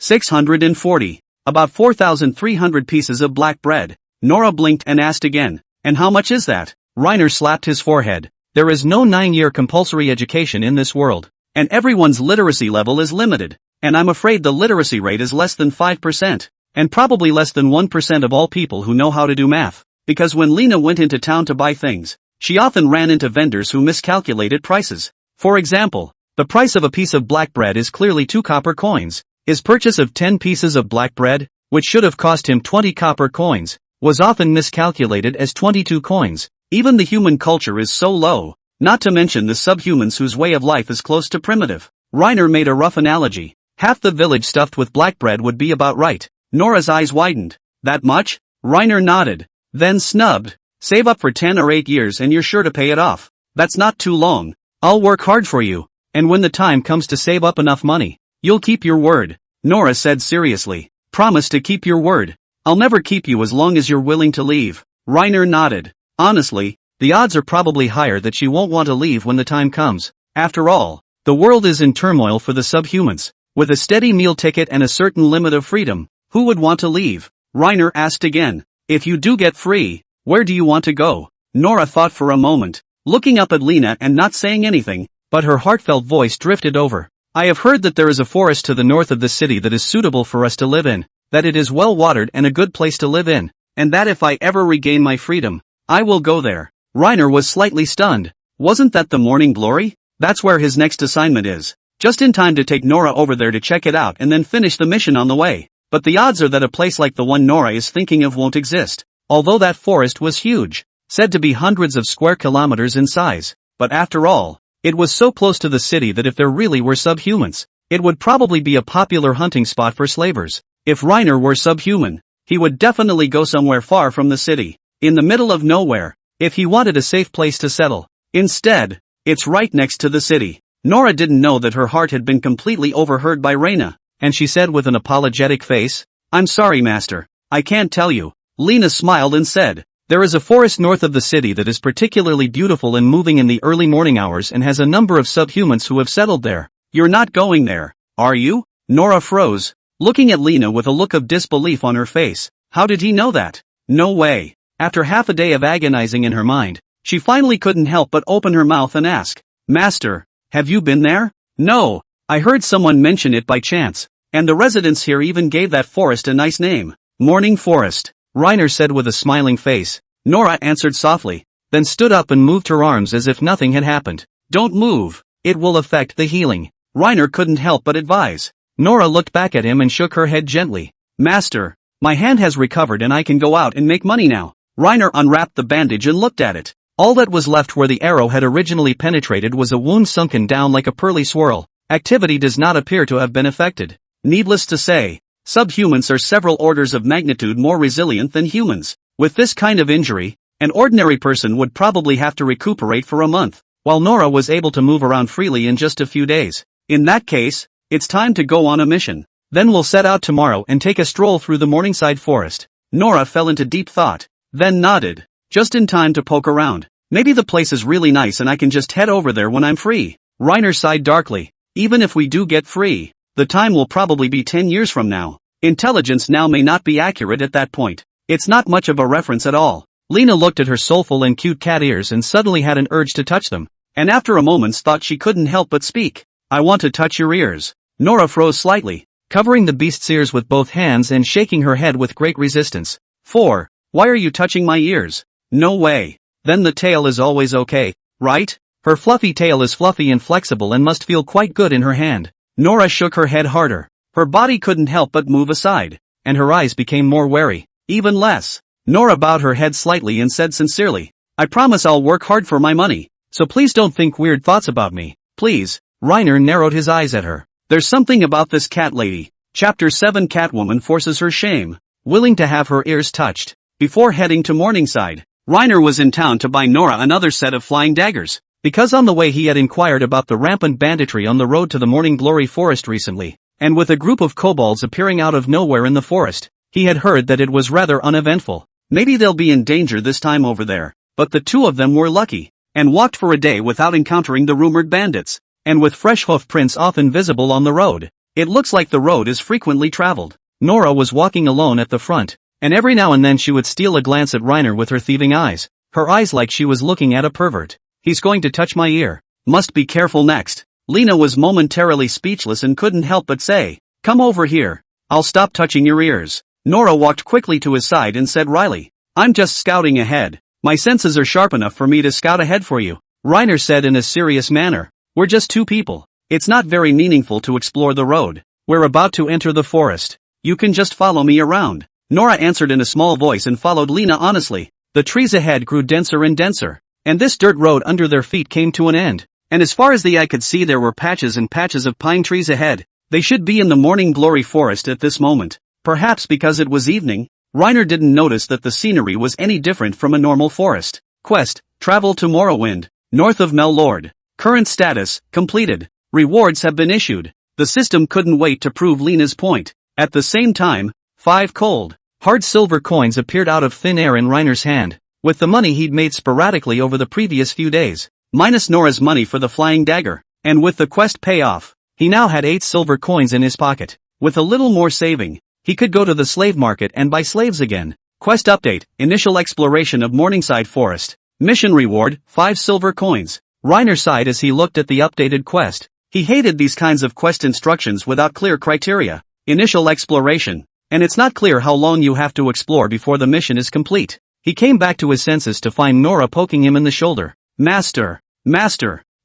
640. About 4,300 pieces of black bread. Nora blinked and asked again, "And how much is that?" Reiner slapped his forehead. "There is no 9-year compulsory education in this world. And everyone's literacy level is limited. And I'm afraid the literacy rate is less than 5%. And probably less than 1% of all people who know how to do math. Because when Lena went into town to buy things, she often ran into vendors who miscalculated prices. For example, the price of a piece of black bread is clearly 2 copper coins. His purchase of 10 pieces of black bread, which should have cost him 20 copper coins, was often miscalculated as 22 coins. Even the human culture is so low, not to mention the subhumans whose way of life is close to primitive. Reiner made a rough analogy. Half the village stuffed with black bread would be about right. Nora's eyes widened. "That much?" Reiner nodded, then snubbed. "Save up for 10 or 8 years and you're sure to pay it off. That's not too long. I'll work hard for you. And when the time comes to save up enough money, you'll keep your word." Nora said seriously. "Promise to keep your word." "I'll never keep you as long as you're willing to leave." Reiner nodded. Honestly, the odds are probably higher that she won't want to leave when the time comes. After all, the world is in turmoil for the subhumans. With a steady meal ticket and a certain limit of freedom, who would want to leave? Reiner asked again. "If you do get free, where do you want to go?" Nora thought for a moment, looking up at Lena and not saying anything, but her heartfelt voice drifted over. "I have heard that there is a forest to the north of the city that is suitable for us to live in, that it is well watered and a good place to live in, and that if I ever regain my freedom, I will go there." Reiner was slightly stunned. Wasn't that the Morning Glory? That's where his next assignment is. Just in time to take Nora over there to check it out and then finish the mission on the way. But the odds are that a place like the one Nora is thinking of won't exist. Although that forest was huge, said to be hundreds of square kilometers in size. But after all, it was so close to the city that if there really were subhumans, it would probably be a popular hunting spot for slavers. If Reiner were subhuman, he would definitely go somewhere far from the city, in the middle of nowhere, if he wanted a safe place to settle. Instead, it's right next to the city. Nora didn't know that her heart had been completely overheard by Reina, and she said with an apologetic face, "I'm sorry, master, I can't tell you." Lena smiled and said, "There is a forest north of the city that is particularly beautiful and moving in the early morning hours and has a number of subhumans who have settled there. You're not going there, are you?" Nora froze, looking at Lena with a look of disbelief on her face. How did he know that? No way. After half a day of agonizing in her mind, she finally couldn't help but open her mouth and ask, "Master, have you been there?" "No, I heard someone mention it by chance, and the residents here even gave that forest a nice name. Morning Forest," Reiner said with a smiling face. Nora answered softly, then stood up and moved her arms as if nothing had happened. "Don't move, it will affect the healing," Reiner couldn't help but advise. Nora looked back at him and shook her head gently. "Master, my hand has recovered and I can go out and make money now." Reiner unwrapped the bandage and looked at it. All that was left where the arrow had originally penetrated was a wound sunken down like a pearly swirl. Activity does not appear to have been affected. Needless to say, subhumans are several orders of magnitude more resilient than humans. With this kind of injury, an ordinary person would probably have to recuperate for a month, while Nora was able to move around freely in just a few days. In that case, it's time to go on a mission. Then we'll set out tomorrow and take a stroll through the Morningside forest. Nora fell into deep thought, then nodded. Just in time to poke around. Maybe the place is really nice and I can just head over there when I'm free. Reiner sighed darkly. Even if we do get free, the time will probably be 10 years from now. Intelligence now may not be accurate at that point. It's not much of a reference at all. Lena looked at her soulful and cute cat ears and suddenly had an urge to touch them. And after a moment's thought she couldn't help but speak. I want to touch your ears. Nora froze slightly, covering the beast's ears with both hands and shaking her head with great resistance. 4. Why are you touching my ears? No way. Then the tail is always okay, right? Her fluffy tail is fluffy and flexible and must feel quite good in her hand. Nora shook her head harder. Her body couldn't help but move aside, and her eyes became more wary. Even less. Nora bowed her head slightly and said sincerely, I promise I'll work hard for my money, so please don't think weird thoughts about me. Please. Reiner narrowed his eyes at her. There's something about this cat lady. Chapter 7 Catwoman forces her shame, willing to have her ears touched. Before heading to Morningside, Reiner was in town to buy Nora another set of flying daggers, because on the way he had inquired about the rampant banditry on the road to the Morning Glory forest recently, and with a group of kobolds appearing out of nowhere in the forest, he had heard that it was rather uneventful. Maybe they'll be in danger this time over there, but the two of them were lucky, and walked for a day without encountering the rumored bandits, and with fresh hoof prints often visible on the road. It looks like the road is frequently traveled. Nora was walking alone at the front, and every now and then she would steal a glance at Reiner with her thieving eyes, her eyes like she was looking at a pervert. He's going to touch my ear. Must be careful next. Lena was momentarily speechless and couldn't help but say, come over here. I'll stop touching your ears. Nora walked quickly to his side and said wryly, I'm just scouting ahead. My senses are sharp enough for me to scout ahead for you. Reiner said in a serious manner, we're just two people. It's not very meaningful to explore the road. We're about to enter the forest. You can just follow me around. Nora answered in a small voice and followed Lena honestly. The trees ahead grew denser and denser, and this dirt road under their feet came to an end, and as far as the eye could see there were patches and patches of pine trees ahead. They should be in the Morning Glory forest at this moment. Perhaps because it was evening, Reiner didn't notice that the scenery was any different from a normal forest. Quest, travel to Morrowind, north of Mellord. Current status, completed. Rewards have been issued. The system couldn't wait to prove Lena's point. At the same time, 5 cold, hard silver coins appeared out of thin air in Reiner's hand, with the money he'd made sporadically over the previous few days, minus Nora's money for the flying dagger, and with the quest payoff, he now had 8 silver coins in his pocket. With a little more saving, he could go to the slave market and buy slaves again. Quest update, initial exploration of Morningside Forest. Mission reward, 5 silver coins. Reiner sighed as he looked at the updated quest. He hated these kinds of quest instructions without clear criteria. Initial exploration. And it's not clear how long you have to explore before the mission is complete. He came back to his senses to find Nora poking him in the shoulder. Master,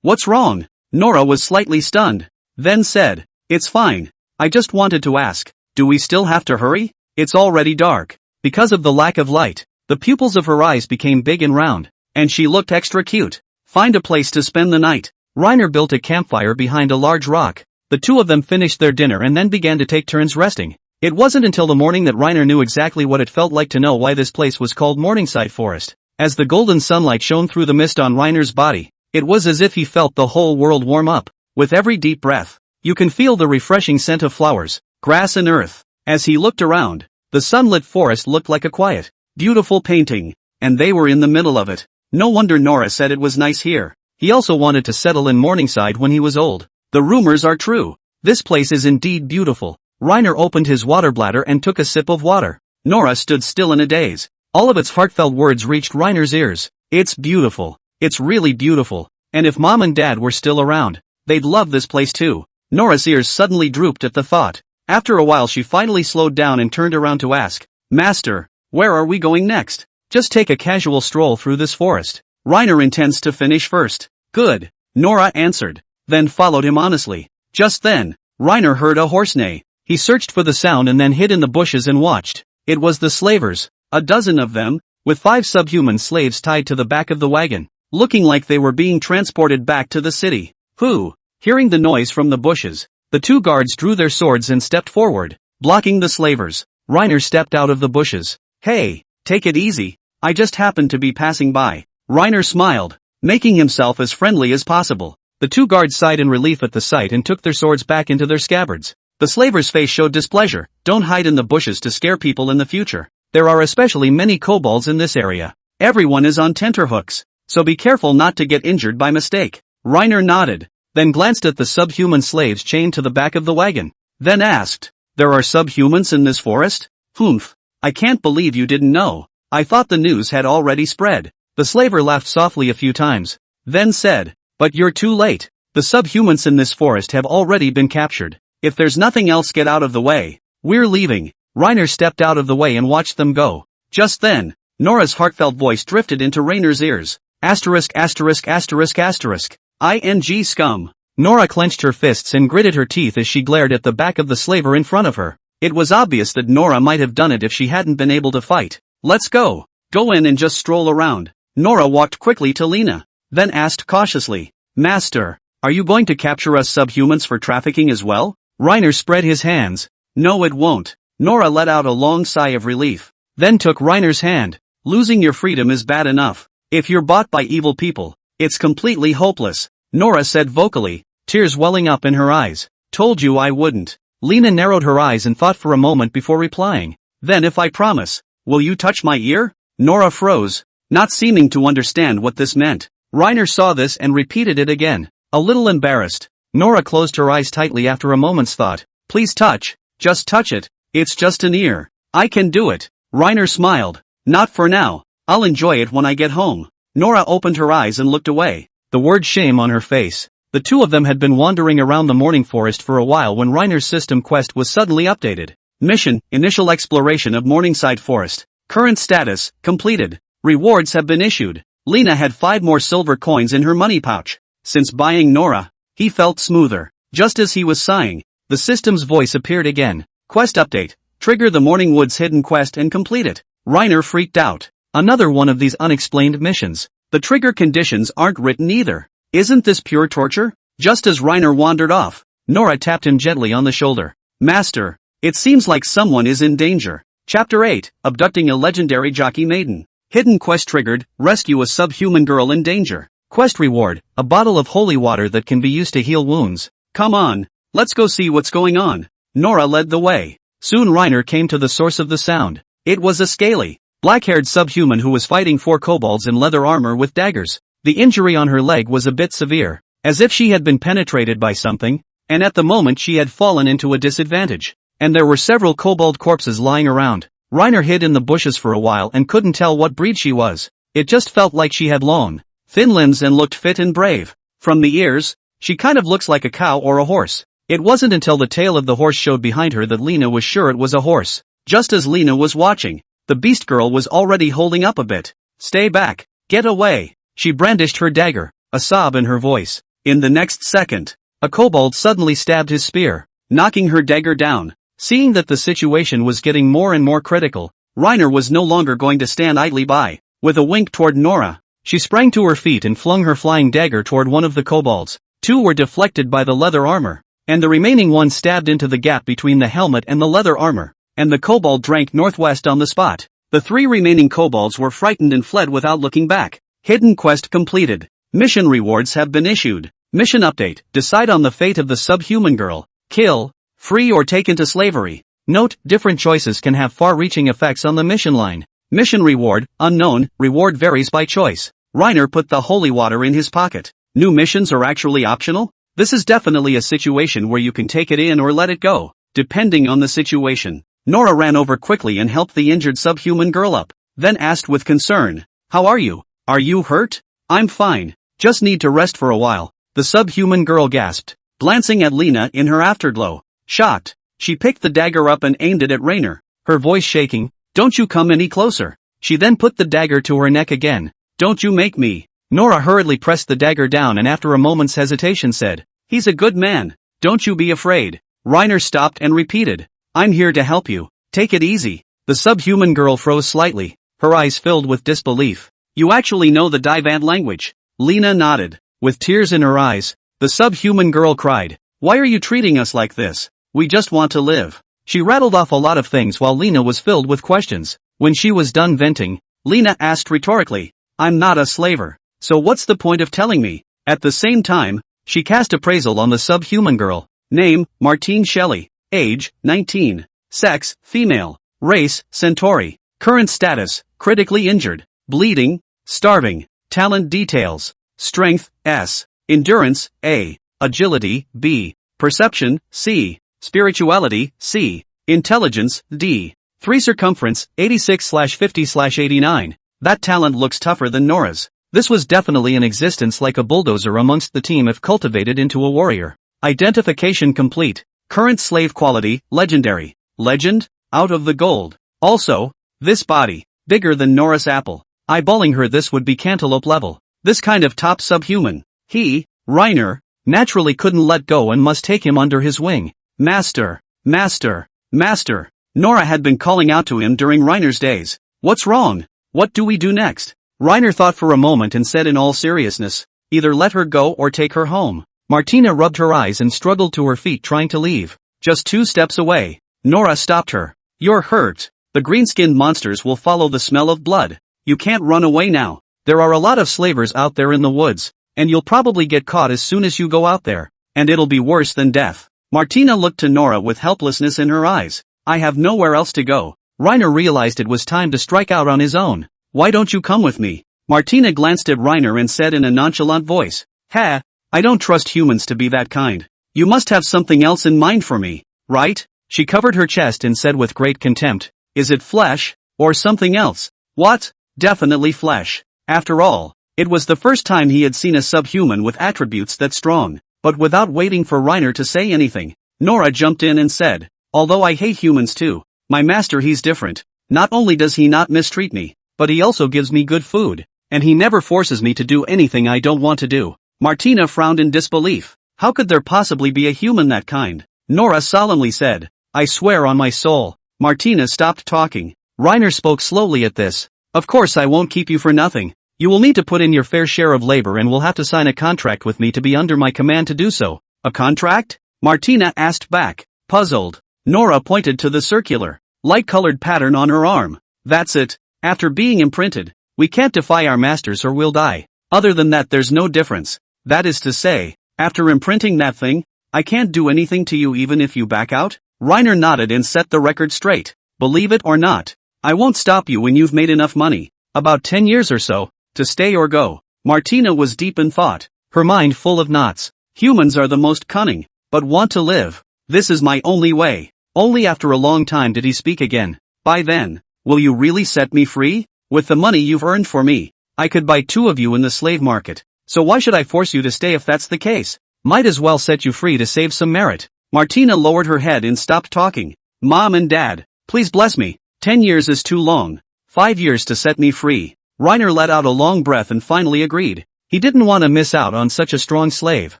what's wrong? Nora was slightly stunned, then said, it's fine. I just wanted to ask, do we still have to hurry? It's already dark. Because of the lack of light, the pupils of her eyes became big and round, and she looked extra cute. Find a place to spend the night. Reiner built a campfire behind a large rock. The two of them finished their dinner and then began to take turns resting. It wasn't until the morning that Reiner knew exactly what it felt like to know why this place was called Morningside Forest. As the golden sunlight shone through the mist on Reiner's body, it was as if he felt the whole world warm up. With every deep breath, you can feel the refreshing scent of flowers, grass and earth. As he looked around, the sunlit forest looked like a quiet, beautiful painting, and they were in the middle of it. No wonder Nora said it was nice here. He also wanted to settle in Morningside when he was old. The rumors are true. This place is indeed beautiful. Reiner opened his water bladder and took a sip of water. Nora stood still in a daze. All of its heartfelt words reached Reiner's ears. It's beautiful. It's really beautiful. And if Mom and Dad were still around, they'd love this place too. Nora's ears suddenly drooped at the thought. After a while she finally slowed down and turned around to ask, Master, where are we going next? Just take a casual stroll through this forest. Reiner intends to finish first. Good, Nora answered, then followed him honestly. Just then, Reiner heard a horse neigh. He searched for the sound and then hid in the bushes and watched. It was the slavers, a dozen of them, with 5 subhuman slaves tied to the back of the wagon, looking like they were being transported back to the city. Who? Hearing the noise from the bushes, the 2 guards drew their swords and stepped forward, blocking the slavers. Reiner stepped out of the bushes. Hey, take it easy, I just happened to be passing by. Reiner smiled, making himself as friendly as possible. The 2 guards sighed in relief at the sight and took their swords back into their scabbards. The slaver's face showed displeasure. Don't hide in the bushes to scare people in the future. There are especially many kobolds in this area. Everyone is on tenterhooks, so be careful not to get injured by mistake. Reiner nodded, then glanced at the subhuman slaves chained to the back of the wagon, then asked, "There are subhumans in this forest?" "Humph. I can't believe you didn't know. I thought the news had already spread." The slaver laughed softly a few times, then said, "But you're too late. The subhumans in this forest have already been captured. If there's nothing else, get out of the way. We're leaving." Reiner stepped out of the way and watched them go. Just then, Nora's heartfelt voice drifted into Rainer's ears. Asterisk asterisk asterisk asterisk. ING scum. Nora clenched her fists and gritted her teeth as she glared at the back of the slaver in front of her. It was obvious that Nora might have done it if she hadn't been able to fight. "Let's go. Go in and just stroll around." Nora walked quickly to Lena, then asked cautiously, "Master, are you going to capture us subhumans for trafficking as well?" Reiner spread his hands. "No, it won't." Nora let out a long sigh of relief, then took Reiner's hand. "Losing your freedom is bad enough. If you're bought by evil people, it's completely hopeless," Nora said vocally, tears welling up in her eyes. "Told you I wouldn't." Lena narrowed her eyes and thought for a moment before replying. "Then if I promise, will you touch my ear?" Nora froze, not seeming to understand what this meant. Reiner saw this and repeated it again, a little embarrassed. Nora closed her eyes tightly after a moment's thought. "Please touch. Just touch it. It's just an ear. I can do it." Reiner smiled. "Not for now. I'll enjoy it when I get home." Nora opened her eyes and looked away, the word shame on her face. The two of them had been wandering around the morning forest for a while when Reiner's system quest was suddenly updated. Mission, initial exploration of Morningside Forest. Current status, completed. Rewards have been issued. Lena had 5 more silver coins in her money pouch. Since buying Nora, he felt smoother. Just as he was sighing, the system's voice appeared again. Quest update. Trigger the Morning Woods hidden quest and complete it. Reiner freaked out. Another one of these unexplained missions. The trigger conditions aren't written either. Isn't this pure torture? Just as Reiner wandered off, Nora tapped him gently on the shoulder. "Master, it seems like someone is in danger." Chapter 8, Abducting a Legendary Jockey Maiden. Hidden quest triggered, rescue a subhuman girl in danger. Quest reward, a bottle of holy water that can be used to heal wounds. "Come on, let's go see what's going on." Nora led the way. Soon Reiner came to the source of the sound. It was a scaly, black-haired subhuman who was fighting 4 kobolds in leather armor with daggers. The injury on her leg was a bit severe, as if she had been penetrated by something, and at the moment she had fallen into a disadvantage. And there were several kobold corpses lying around. Reiner hid in the bushes for a while and couldn't tell what breed she was. It just felt like she had long, thin limbs and looked fit and brave. From the ears, she kind of looks like a cow or a horse. It wasn't until the tail of the horse showed behind her that Lena was sure it was a horse. Just as Lena was watching, the beast girl was already holding up a bit. "Stay back. Get away." She brandished her dagger, a sob in her voice. In the next second, a kobold suddenly stabbed his spear, knocking her dagger down. Seeing that the situation was getting more and more critical, Reiner was no longer going to stand idly by. With a wink toward Nora, she sprang to her feet and flung her flying dagger toward one of the kobolds. 2 were deflected by the leather armor, and the remaining one stabbed into the gap between the helmet and the leather armor, and the kobold drank northwest on the spot. The 3 remaining kobolds were frightened and fled without looking back. Hidden quest completed. Mission rewards have been issued. Mission update. Decide on the fate of the subhuman girl. Kill, free or take into slavery. Note, different choices can have far-reaching effects on the mission line. Mission reward, unknown, reward varies by choice. Reiner put the holy water in his pocket. New missions are actually optional? This is definitely a situation where you can take it in or let it go, depending on the situation. Nora ran over quickly and helped the injured subhuman girl up, then asked with concern, "How are you? Are you hurt?" "I'm fine. Just need to rest for a while," the subhuman girl gasped, glancing at Lena in her afterglow. Shocked, she picked the dagger up and aimed it at Reiner, her voice shaking. "Don't you come any closer." She then put the dagger to her neck again. "Don't you make me." Nora hurriedly pressed the dagger down and after a moment's hesitation said, "He's a good man. Don't you be afraid." Reiner stopped and repeated, "I'm here to help you. Take it easy." The subhuman girl froze slightly, her eyes filled with disbelief. "You actually know the Divan language?" Lena nodded. With tears in her eyes, the subhuman girl cried, "Why are you treating us like this? We just want to live." She rattled off a lot of things while Lena was filled with questions. When she was done venting, Lena asked rhetorically, "I'm not a slaver, so what's the point of telling me?" At the same time, she cast appraisal on the subhuman girl. Name, Martine Shelley. Age, 19. Sex, female. Race, Centauri. Current status, critically injured. Bleeding, starving. Talent details. Strength, S. Endurance, A. Agility, B. Perception, C. Spirituality, C. Intelligence, D. 3 Circumference, 86/50/89. That talent looks tougher than Nora's. This was definitely in existence like a bulldozer amongst the team if cultivated into a warrior. Identification complete. Current slave quality, legendary. Legend, out of the gold. Also, this body, bigger than Nora's apple. Eyeballing her, this would be cantaloupe level. This kind of top subhuman. He, Reiner, naturally couldn't let go and must take him under his wing. Master, master, master. Nora had been calling out to him during Reiner's days. What's wrong? What do we do next? Reiner thought for a moment and said in all seriousness, either let her go or take her home. Martina rubbed her eyes and struggled to her feet trying to leave. Just 2 steps away, Nora stopped her. You're hurt. The green-skinned monsters will follow the smell of blood. You can't run away now. There are a lot of slavers out there in the woods, and you'll probably get caught as soon as you go out there, and it'll be worse than death. Martina looked to Nora with helplessness in her eyes. I have nowhere else to go. Reiner realized it was time to strike out on his own. Why don't you come with me? Martina glanced at Reiner and said in a nonchalant voice. Ha, I don't trust humans to be that kind. You must have something else in mind for me, right? She covered her chest and said with great contempt. Is it flesh, or something else? What? Definitely flesh. After all, it was the first time he had seen a subhuman with attributes that strong. But without waiting for Reiner to say anything, Nora jumped in and said, although I hate humans too, my master he's different. Not only does he not mistreat me, but he also gives me good food, and he never forces me to do anything I don't want to do. Martina frowned in disbelief. How could there possibly be a human that kind? Nora solemnly said, I swear on my soul. Martina stopped talking. Reiner spoke slowly at this. Of course I won't keep you for nothing. You will need to put in your fair share of labor and will have to sign a contract with me to be under my command to do so. A contract? Martina asked back, puzzled. Nora pointed to the circular, light-colored pattern on her arm. That's it. After being imprinted, we can't defy our masters or we'll die. Other than that there's no difference. That is to say, after imprinting that thing, I can't do anything to you even if you back out? Reiner nodded and set the record straight. Believe it or not, I won't stop you when you've made enough money, about 10 years or so, to stay or go. Martina was deep in thought, her mind full of knots. Humans are the most cunning, but want to live. This is my only way. Only after a long time did he speak again. By then, will you really set me free? With the money you've earned for me, I could buy 2 of you in the slave market. So why should I force you to stay if that's the case? Might as well set you free to save some merit. Martina lowered her head and stopped talking. Mom and Dad, please bless me. 10 years is too long. 5 years to set me free. Reiner let out a long breath and finally agreed. He didn't want to miss out on such a strong slave.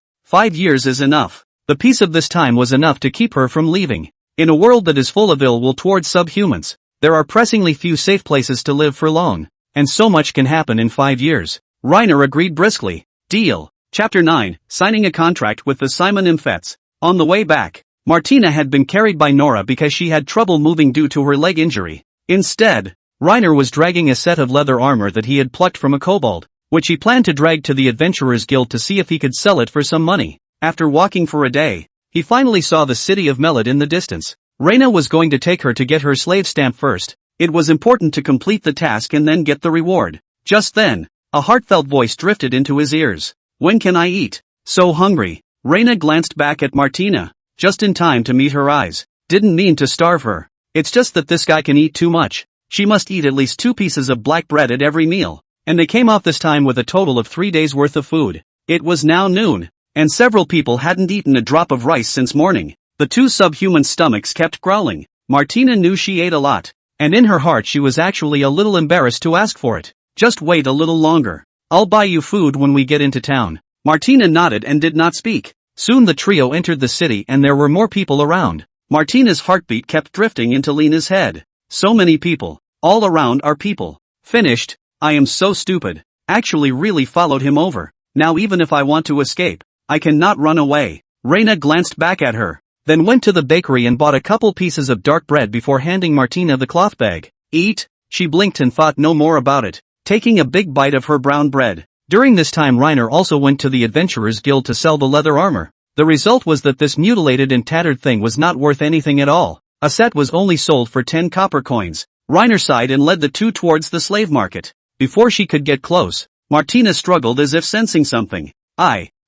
5 years is enough. The peace of this time was enough to keep her from leaving. In a world that is full of ill will towards subhumans, there are pressingly few safe places to live for long, and so much can happen in 5 years. Reiner agreed briskly. Deal. Chapter 9, Signing a Contract with the Simon Imfets. On the way back, Martina had been carried by Nora because she had trouble moving due to her leg injury. Instead, Reiner was dragging a set of leather armor that he had plucked from a kobold, which he planned to drag to the Adventurers Guild to see if he could sell it for some money. After walking for a day, he finally saw the city of Melid in the distance. Reina was going to take her to get her slave stamp first. It was important to complete the task and then get the reward. Just then, a heartfelt voice drifted into his ears. When can I eat? So hungry. Reina glanced back at Martina, just in time to meet her eyes. Didn't mean to starve her. It's just that this guy can eat too much. She must eat at least 2 pieces of black bread at every meal. And they came off this time with a total of 3 days worth of food. It was now noon, and several people hadn't eaten a drop of rice since morning. The 2 subhuman stomachs kept growling. Martina knew she ate a lot, and in her heart she was actually a little embarrassed to ask for it. Just wait a little longer. I'll buy you food when we get into town. Martina nodded and did not speak. Soon the trio entered the city and there were more people around. Martina's heartbeat kept drifting into Lena's head. So many people. All around are people. Finished. I am so stupid. Actually really followed him over. Now even if I want to escape, I cannot run away. Reina glanced back at her, then went to the bakery and bought a couple pieces of dark bread before handing Martina the cloth bag. Eat? She blinked and thought no more about it, taking a big bite of her brown bread. During this time Reiner also went to the Adventurers Guild to sell the leather armor. The result was that this mutilated and tattered thing was not worth anything at all. A set was only sold for 10 copper coins. Reiner sighed and led the two towards the slave market. Before she could get close, Martina struggled as if sensing something.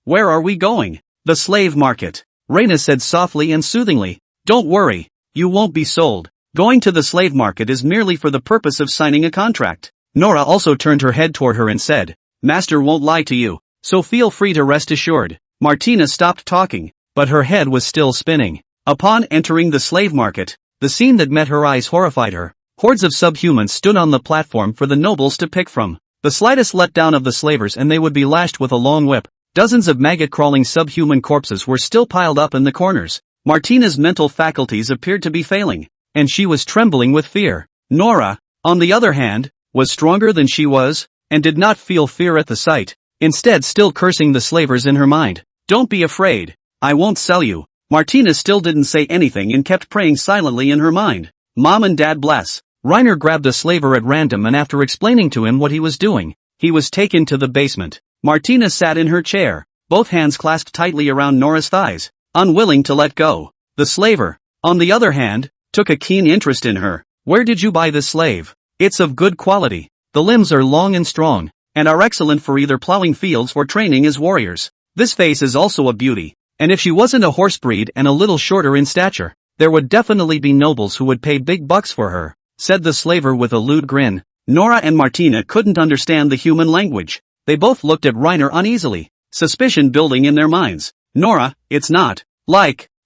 Where are we going? The slave market. Reina said softly and soothingly. Don't worry, you won't be sold. Going to the slave market is merely for the purpose of signing a contract. Nora also turned her head toward her and said, Master won't lie to you, so feel free to rest assured. Martina stopped talking, but her head was still spinning. Upon entering the slave market, the scene that met her eyes horrified her. Hordes of subhumans stood on the platform for the nobles to pick from. The slightest letdown of the slavers and they would be lashed with a long whip. Dozens of maggot-crawling subhuman corpses were still piled up in the corners. Martina's mental faculties appeared to be failing, and she was trembling with fear. Nora, on the other hand, was stronger than she was, and did not feel fear at the sight, instead still cursing the slavers in her mind. Don't be afraid. I won't sell you. Martina still didn't say anything and kept praying silently in her mind. Mom and Dad bless. Reiner grabbed a slaver at random and after explaining to him what he was doing, he was taken to the basement. Martina sat in her chair, both hands clasped tightly around Nora's thighs, unwilling to let go. The slaver, on the other hand, took a keen interest in her. Where did you buy this slave? It's of good quality. The limbs are long and strong, and are excellent for either plowing fields or training as warriors. This face is also a beauty, and if she wasn't a horse breed and a little shorter in stature, there would definitely be nobles who would pay big bucks for her, said the slaver with a lewd grin. Nora and Martina couldn't understand the human language. They both looked at Reiner uneasily, suspicion building in their minds. Nora, it's not,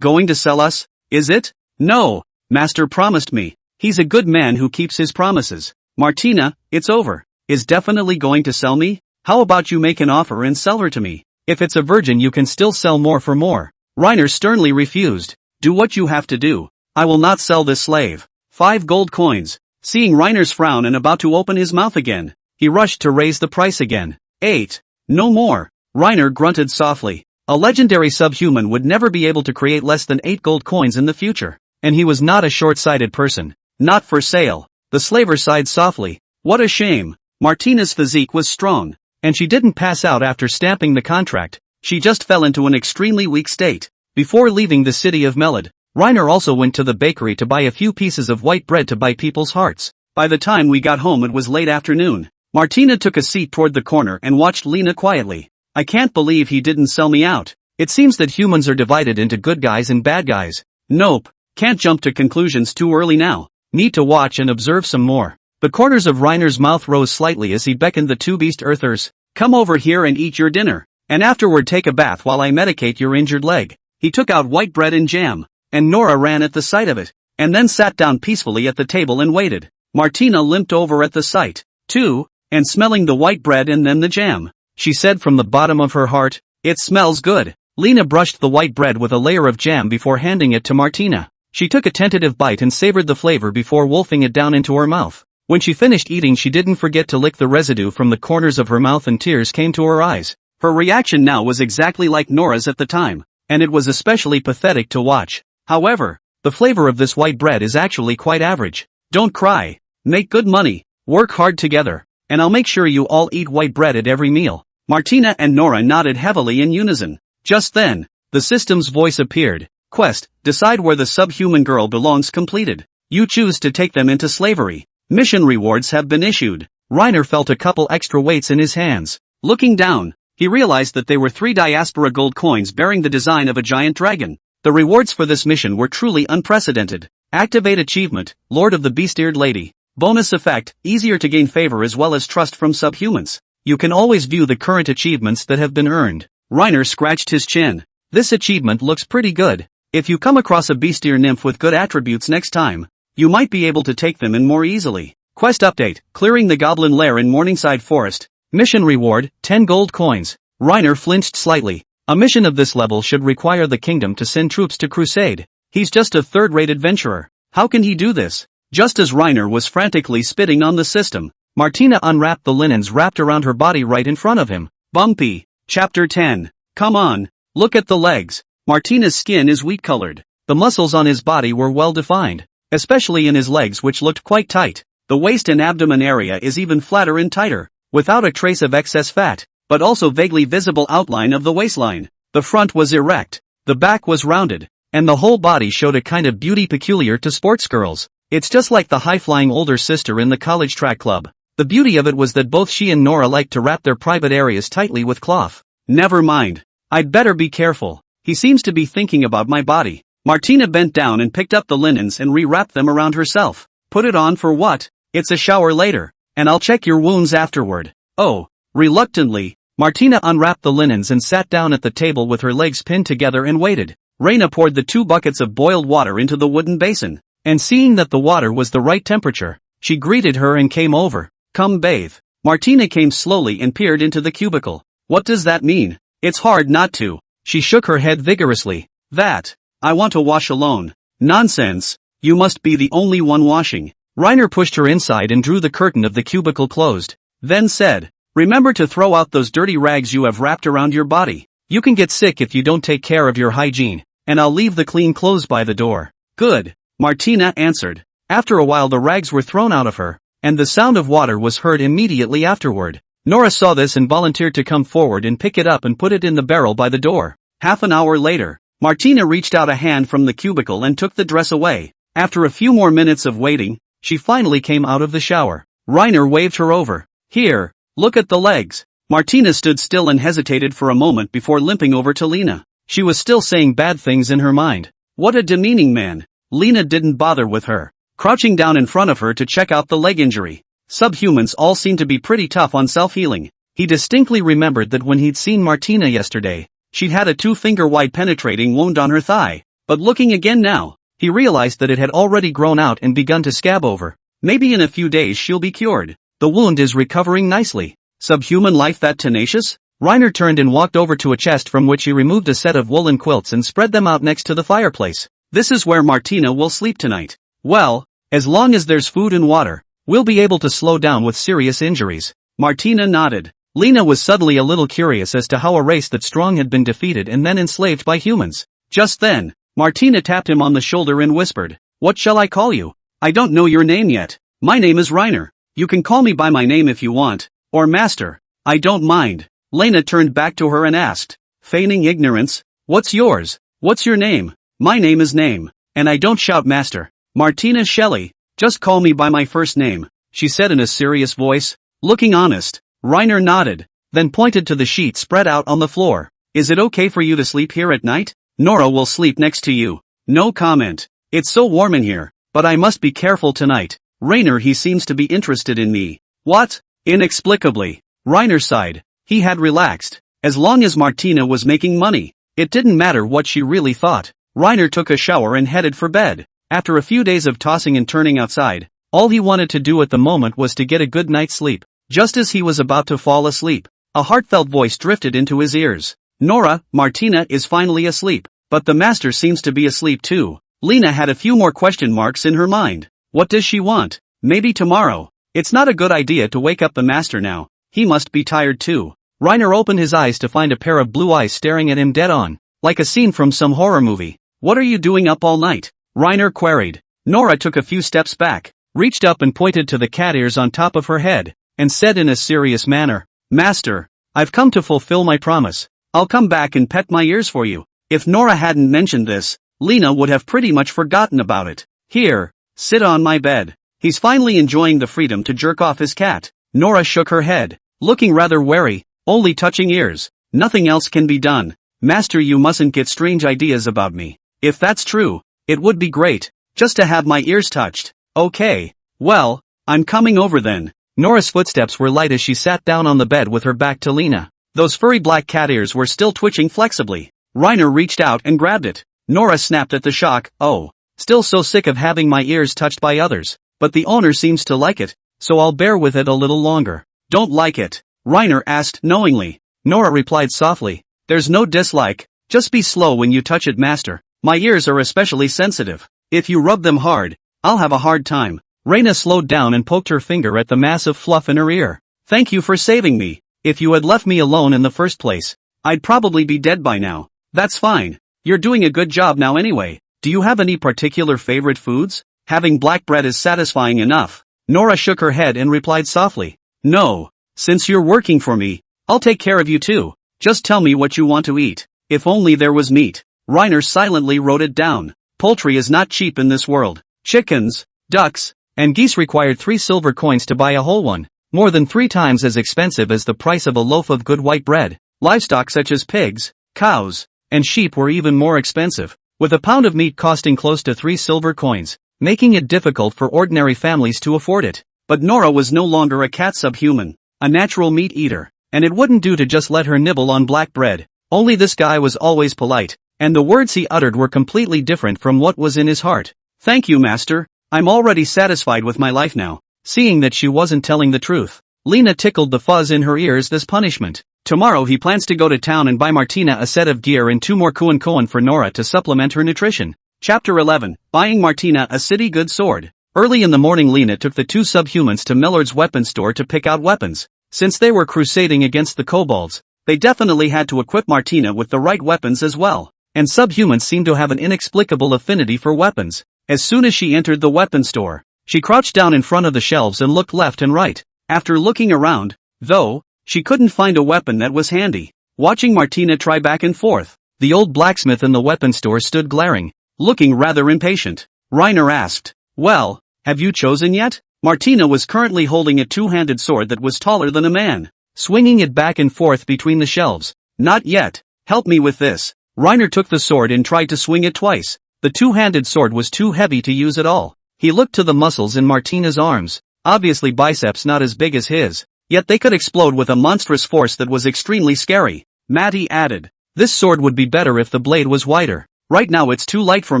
going to sell us, is it? No, Master promised me. He's a good man who keeps his promises. Martina, it's over. Is definitely going to sell me? How about you make an offer and sell her to me? If it's a virgin you can still sell more for more. Reiner sternly refused. Do what you have to do. I will not sell this slave. 5 gold coins. Seeing Reiner's frown and about to open his mouth again, he rushed to raise the price again. 8. No more. Reiner grunted softly. A legendary subhuman would never be able to create less than 8 gold coins in the future. And he was not a short-sighted person. Not for sale. The slaver sighed softly. What a shame. Martina's physique was strong, and she didn't pass out after stamping the contract. She just fell into an extremely weak state. Before leaving the city of Melod, Reiner also went to the bakery to buy a few pieces of white bread to buy people's hearts. By the time we got home it was late afternoon. Martina took a seat toward the corner and watched Lena quietly. I can't believe he didn't sell me out. It seems that humans are divided into good guys and bad guys. Nope, can't jump to conclusions too early now. Need to watch and observe some more. The corners of Reiner's mouth rose slightly as he beckoned the 2 beast earthers. Come over here and eat your dinner, and afterward take a bath while I medicate your injured leg. He took out white bread and jam, and Nora ran at the sight of it, and then sat down peacefully at the table and waited. Martina limped over at the sight, too, and smelling the white bread and then the jam. She said from the bottom of her heart, it smells good. Lena brushed the white bread with a layer of jam before handing it to Martina. She took a tentative bite and savored the flavor before wolfing it down into her mouth. When she finished eating she didn't forget to lick the residue from the corners of her mouth and tears came to her eyes. Her reaction now was exactly like Nora's at the time, and it was especially pathetic to watch. However, the flavor of this white bread is actually quite average. Don't cry. Make good money. Work hard together. And I'll make sure you all eat white bread at every meal. Martina and Nora nodded heavily in unison. Just then, the system's voice appeared. Quest, decide where the subhuman girl belongs completed. You choose to take them into slavery. Mission rewards have been issued. Reiner felt a couple extra weights in his hands. Looking down, he realized that they were 3 diaspora gold coins bearing the design of a giant dragon. The rewards for this mission were truly unprecedented. Activate achievement, Lord of the Beast-Eared Lady. Bonus effect, easier to gain favor as well as trust from subhumans. You can always view the current achievements that have been earned. Reiner scratched his chin. This achievement looks pretty good. If you come across a beast-ear nymph with good attributes next time, you might be able to take them in more easily. Quest update, clearing the goblin lair in Morningside Forest. Mission reward, 10 gold coins. Reiner flinched slightly. A mission of this level should require the kingdom to send troops to crusade. He's just a third-rate adventurer. How can he do this? Just as Reiner was frantically spitting on the system, Martina unwrapped the linens wrapped around her body right in front of him. Bumpy. Chapter 10. Come on, look at the legs. Martina's skin is wheat-colored. The muscles on his body were well-defined, especially in his legs which looked quite tight. The waist and abdomen area is even flatter and tighter, without a trace of excess fat, but also vaguely visible outline of the waistline. The front was erect, The back was rounded, and the whole body showed a kind of beauty peculiar to sports girls. It's just like the high-flying older sister in the college track club. The beauty of it was that both she and Nora liked to wrap their private areas tightly with cloth. Never mind. I'd better be careful. He seems to be thinking about my body. Martina bent down and picked up the linens and re-wrapped them around herself. Put it on for what? It's a shower later, and I'll check your wounds afterward. Oh. Reluctantly, Martina unwrapped the linens and sat down at the table with her legs pinned together and waited. Reina poured the 2 buckets of boiled water into the wooden basin, and seeing that the water was the right temperature, she greeted her and came over. Come bathe. Martina came slowly and peered into the cubicle. What does that mean? It's hard not to. She shook her head vigorously. I want to wash alone. Nonsense. You must be the only one washing. Reiner pushed her inside and drew the curtain of the cubicle closed. Then said, remember to throw out those dirty rags you have wrapped around your body. You can get sick if you don't take care of your hygiene, and I'll leave the clean clothes by the door. Good. Martina answered. After a while the rags were thrown out of her, and the sound of water was heard immediately afterward. Nora saw this and volunteered to come forward and pick it up and put it in the barrel by the door. Half an hour later, Martina reached out a hand from the cubicle and took the dress away. After a few more minutes of waiting, she finally came out of the shower. Reiner waved her over. Here, look at the legs. Martina stood still and hesitated for a moment before limping over to Lena. She was still saying bad things in her mind. What a demeaning man. Lena didn't bother with her, crouching down in front of her to check out the leg injury. Subhumans all seem to be pretty tough on self-healing. He distinctly remembered that when he'd seen Martina yesterday, she'd had a 2-finger-wide penetrating wound on her thigh. But looking again now, he realized that it had already grown out and begun to scab over. Maybe in a few days she'll be cured. The wound is recovering nicely. Subhuman life that tenacious? Reiner turned and walked over to a chest from which he removed a set of woolen quilts and spread them out next to the fireplace. This is where Martina will sleep tonight. Well, as long as there's food and water, we'll be able to slow down with serious injuries. Martina nodded. Lena was suddenly a little curious as to how a race that strong had been defeated and then enslaved by humans. Just then, Martina tapped him on the shoulder and whispered, "What shall I call you? I don't know your name yet. My name is Reiner. You can call me by my name if you want, or Master. I don't mind." Lena turned back to her and asked, feigning ignorance, "What's yours? What's your name?" "My name is Name, and I don't shout Master. Martina Shelley. Just call me by my first name," she said in a serious voice. Looking honest, Reiner nodded, then pointed to the sheet spread out on the floor. "Is it okay for you to sleep here at night? Nora will sleep next to you." "No comment. It's so warm in here, but I must be careful tonight." "Reiner, he seems to be interested in me." "What?" Inexplicably, Reiner sighed. He had relaxed. As long as Martina was making money, it didn't matter what she really thought. Reiner took a shower and headed for bed. After a few days of tossing and turning outside, all he wanted to do at the moment was to get a good night's sleep. Just as he was about to fall asleep, a heartfelt voice drifted into his ears. "Nora, Martina is finally asleep, but the master seems to be asleep too." Lena had a few more question marks in her mind. What does she want? Maybe tomorrow. It's not a good idea to wake up the master now. He must be tired too. Reiner opened his eyes to find a pair of blue eyes staring at him dead on, like a scene from some horror movie. "What are you doing up all night?" Reiner queried. Nora took a few steps back, reached up and pointed to the cat ears on top of her head, and said in a serious manner, "Master, I've come to fulfill my promise. I'll come back and pet my ears for you." If Nora hadn't mentioned this, Lena would have pretty much forgotten about it. "Here, sit on my bed." He's finally enjoying the freedom to jerk off his cat. Nora shook her head, looking rather wary. "Only touching ears. Nothing else can be done." "Master, you mustn't get strange ideas about me. If that's true, it would be great, just to have my ears touched." "Okay. Well, I'm coming over then." Nora's footsteps were light as she sat down on the bed with her back to Lena. Those furry black cat ears were still twitching flexibly. Reiner reached out and grabbed it. Nora snapped at the shock. "Oh, still so sick of having my ears touched by others. But the owner seems to like it, so I'll bear with it a little longer." "Don't like it?" Reiner asked knowingly. Nora replied softly, "There's no dislike, just be slow when you touch it, master. My ears are especially sensitive. If you rub them hard, I'll have a hard time." Reina slowed down and poked her finger at the mass of fluff in her ear. "Thank you for saving me. If you had left me alone in the first place, I'd probably be dead by now." "That's fine. You're doing a good job now anyway. Do you have any particular favorite foods? Having black bread is satisfying enough." Nora shook her head and replied softly, "No. Since you're working for me, I'll take care of you too. Just tell me what you want to eat. If only there was meat." Reiner silently wrote it down. Poultry is not cheap in this world. Chickens, ducks, and geese required 3 silver coins to buy a whole one, more than 3 times as expensive as the price of a loaf of good white bread. Livestock such as pigs, cows, and sheep were even more expensive, with a pound of meat costing close to 3 silver coins, making it difficult for ordinary families to afford it. But Nora was no longer a cat subhuman, a natural meat eater, and it wouldn't do to just let her nibble on black bread. Only this guy was always polite, and the words he uttered were completely different from what was in his heart. Thank you, master. I'm already satisfied with my life now. Seeing that she wasn't telling the truth, Lena tickled the fuzz in her ears as punishment. Tomorrow he plans to go to town and buy Martina a set of gear and 2 more koan for Nora to supplement her nutrition. Chapter 11, Buying Martina a city good sword. Early in the morning Lena took the 2 subhumans to Millard's weapons store to pick out weapons. Since they were crusading against the kobolds, they definitely had to equip Martina with the right weapons as well. And subhumans seem to have an inexplicable affinity for weapons. As soon as she entered the weapon store, she crouched down in front of the shelves and looked left and right. After looking around, though, she couldn't find a weapon that was handy. Watching Martina try back and forth, the old blacksmith in the weapon store stood glaring, looking rather impatient. Reiner asked, "Well, have you chosen yet?" Martina was currently holding a 2-handed sword that was taller than a man, swinging it back and forth between the shelves. "Not yet. Help me with this." Reiner took the sword and tried to swing it twice. The 2-handed sword was too heavy to use at all. He looked to the muscles in Martina's arms, obviously biceps not as big as his, yet they could explode with a monstrous force that was extremely scary. Matty added, "This sword would be better if the blade was wider. Right now it's too light for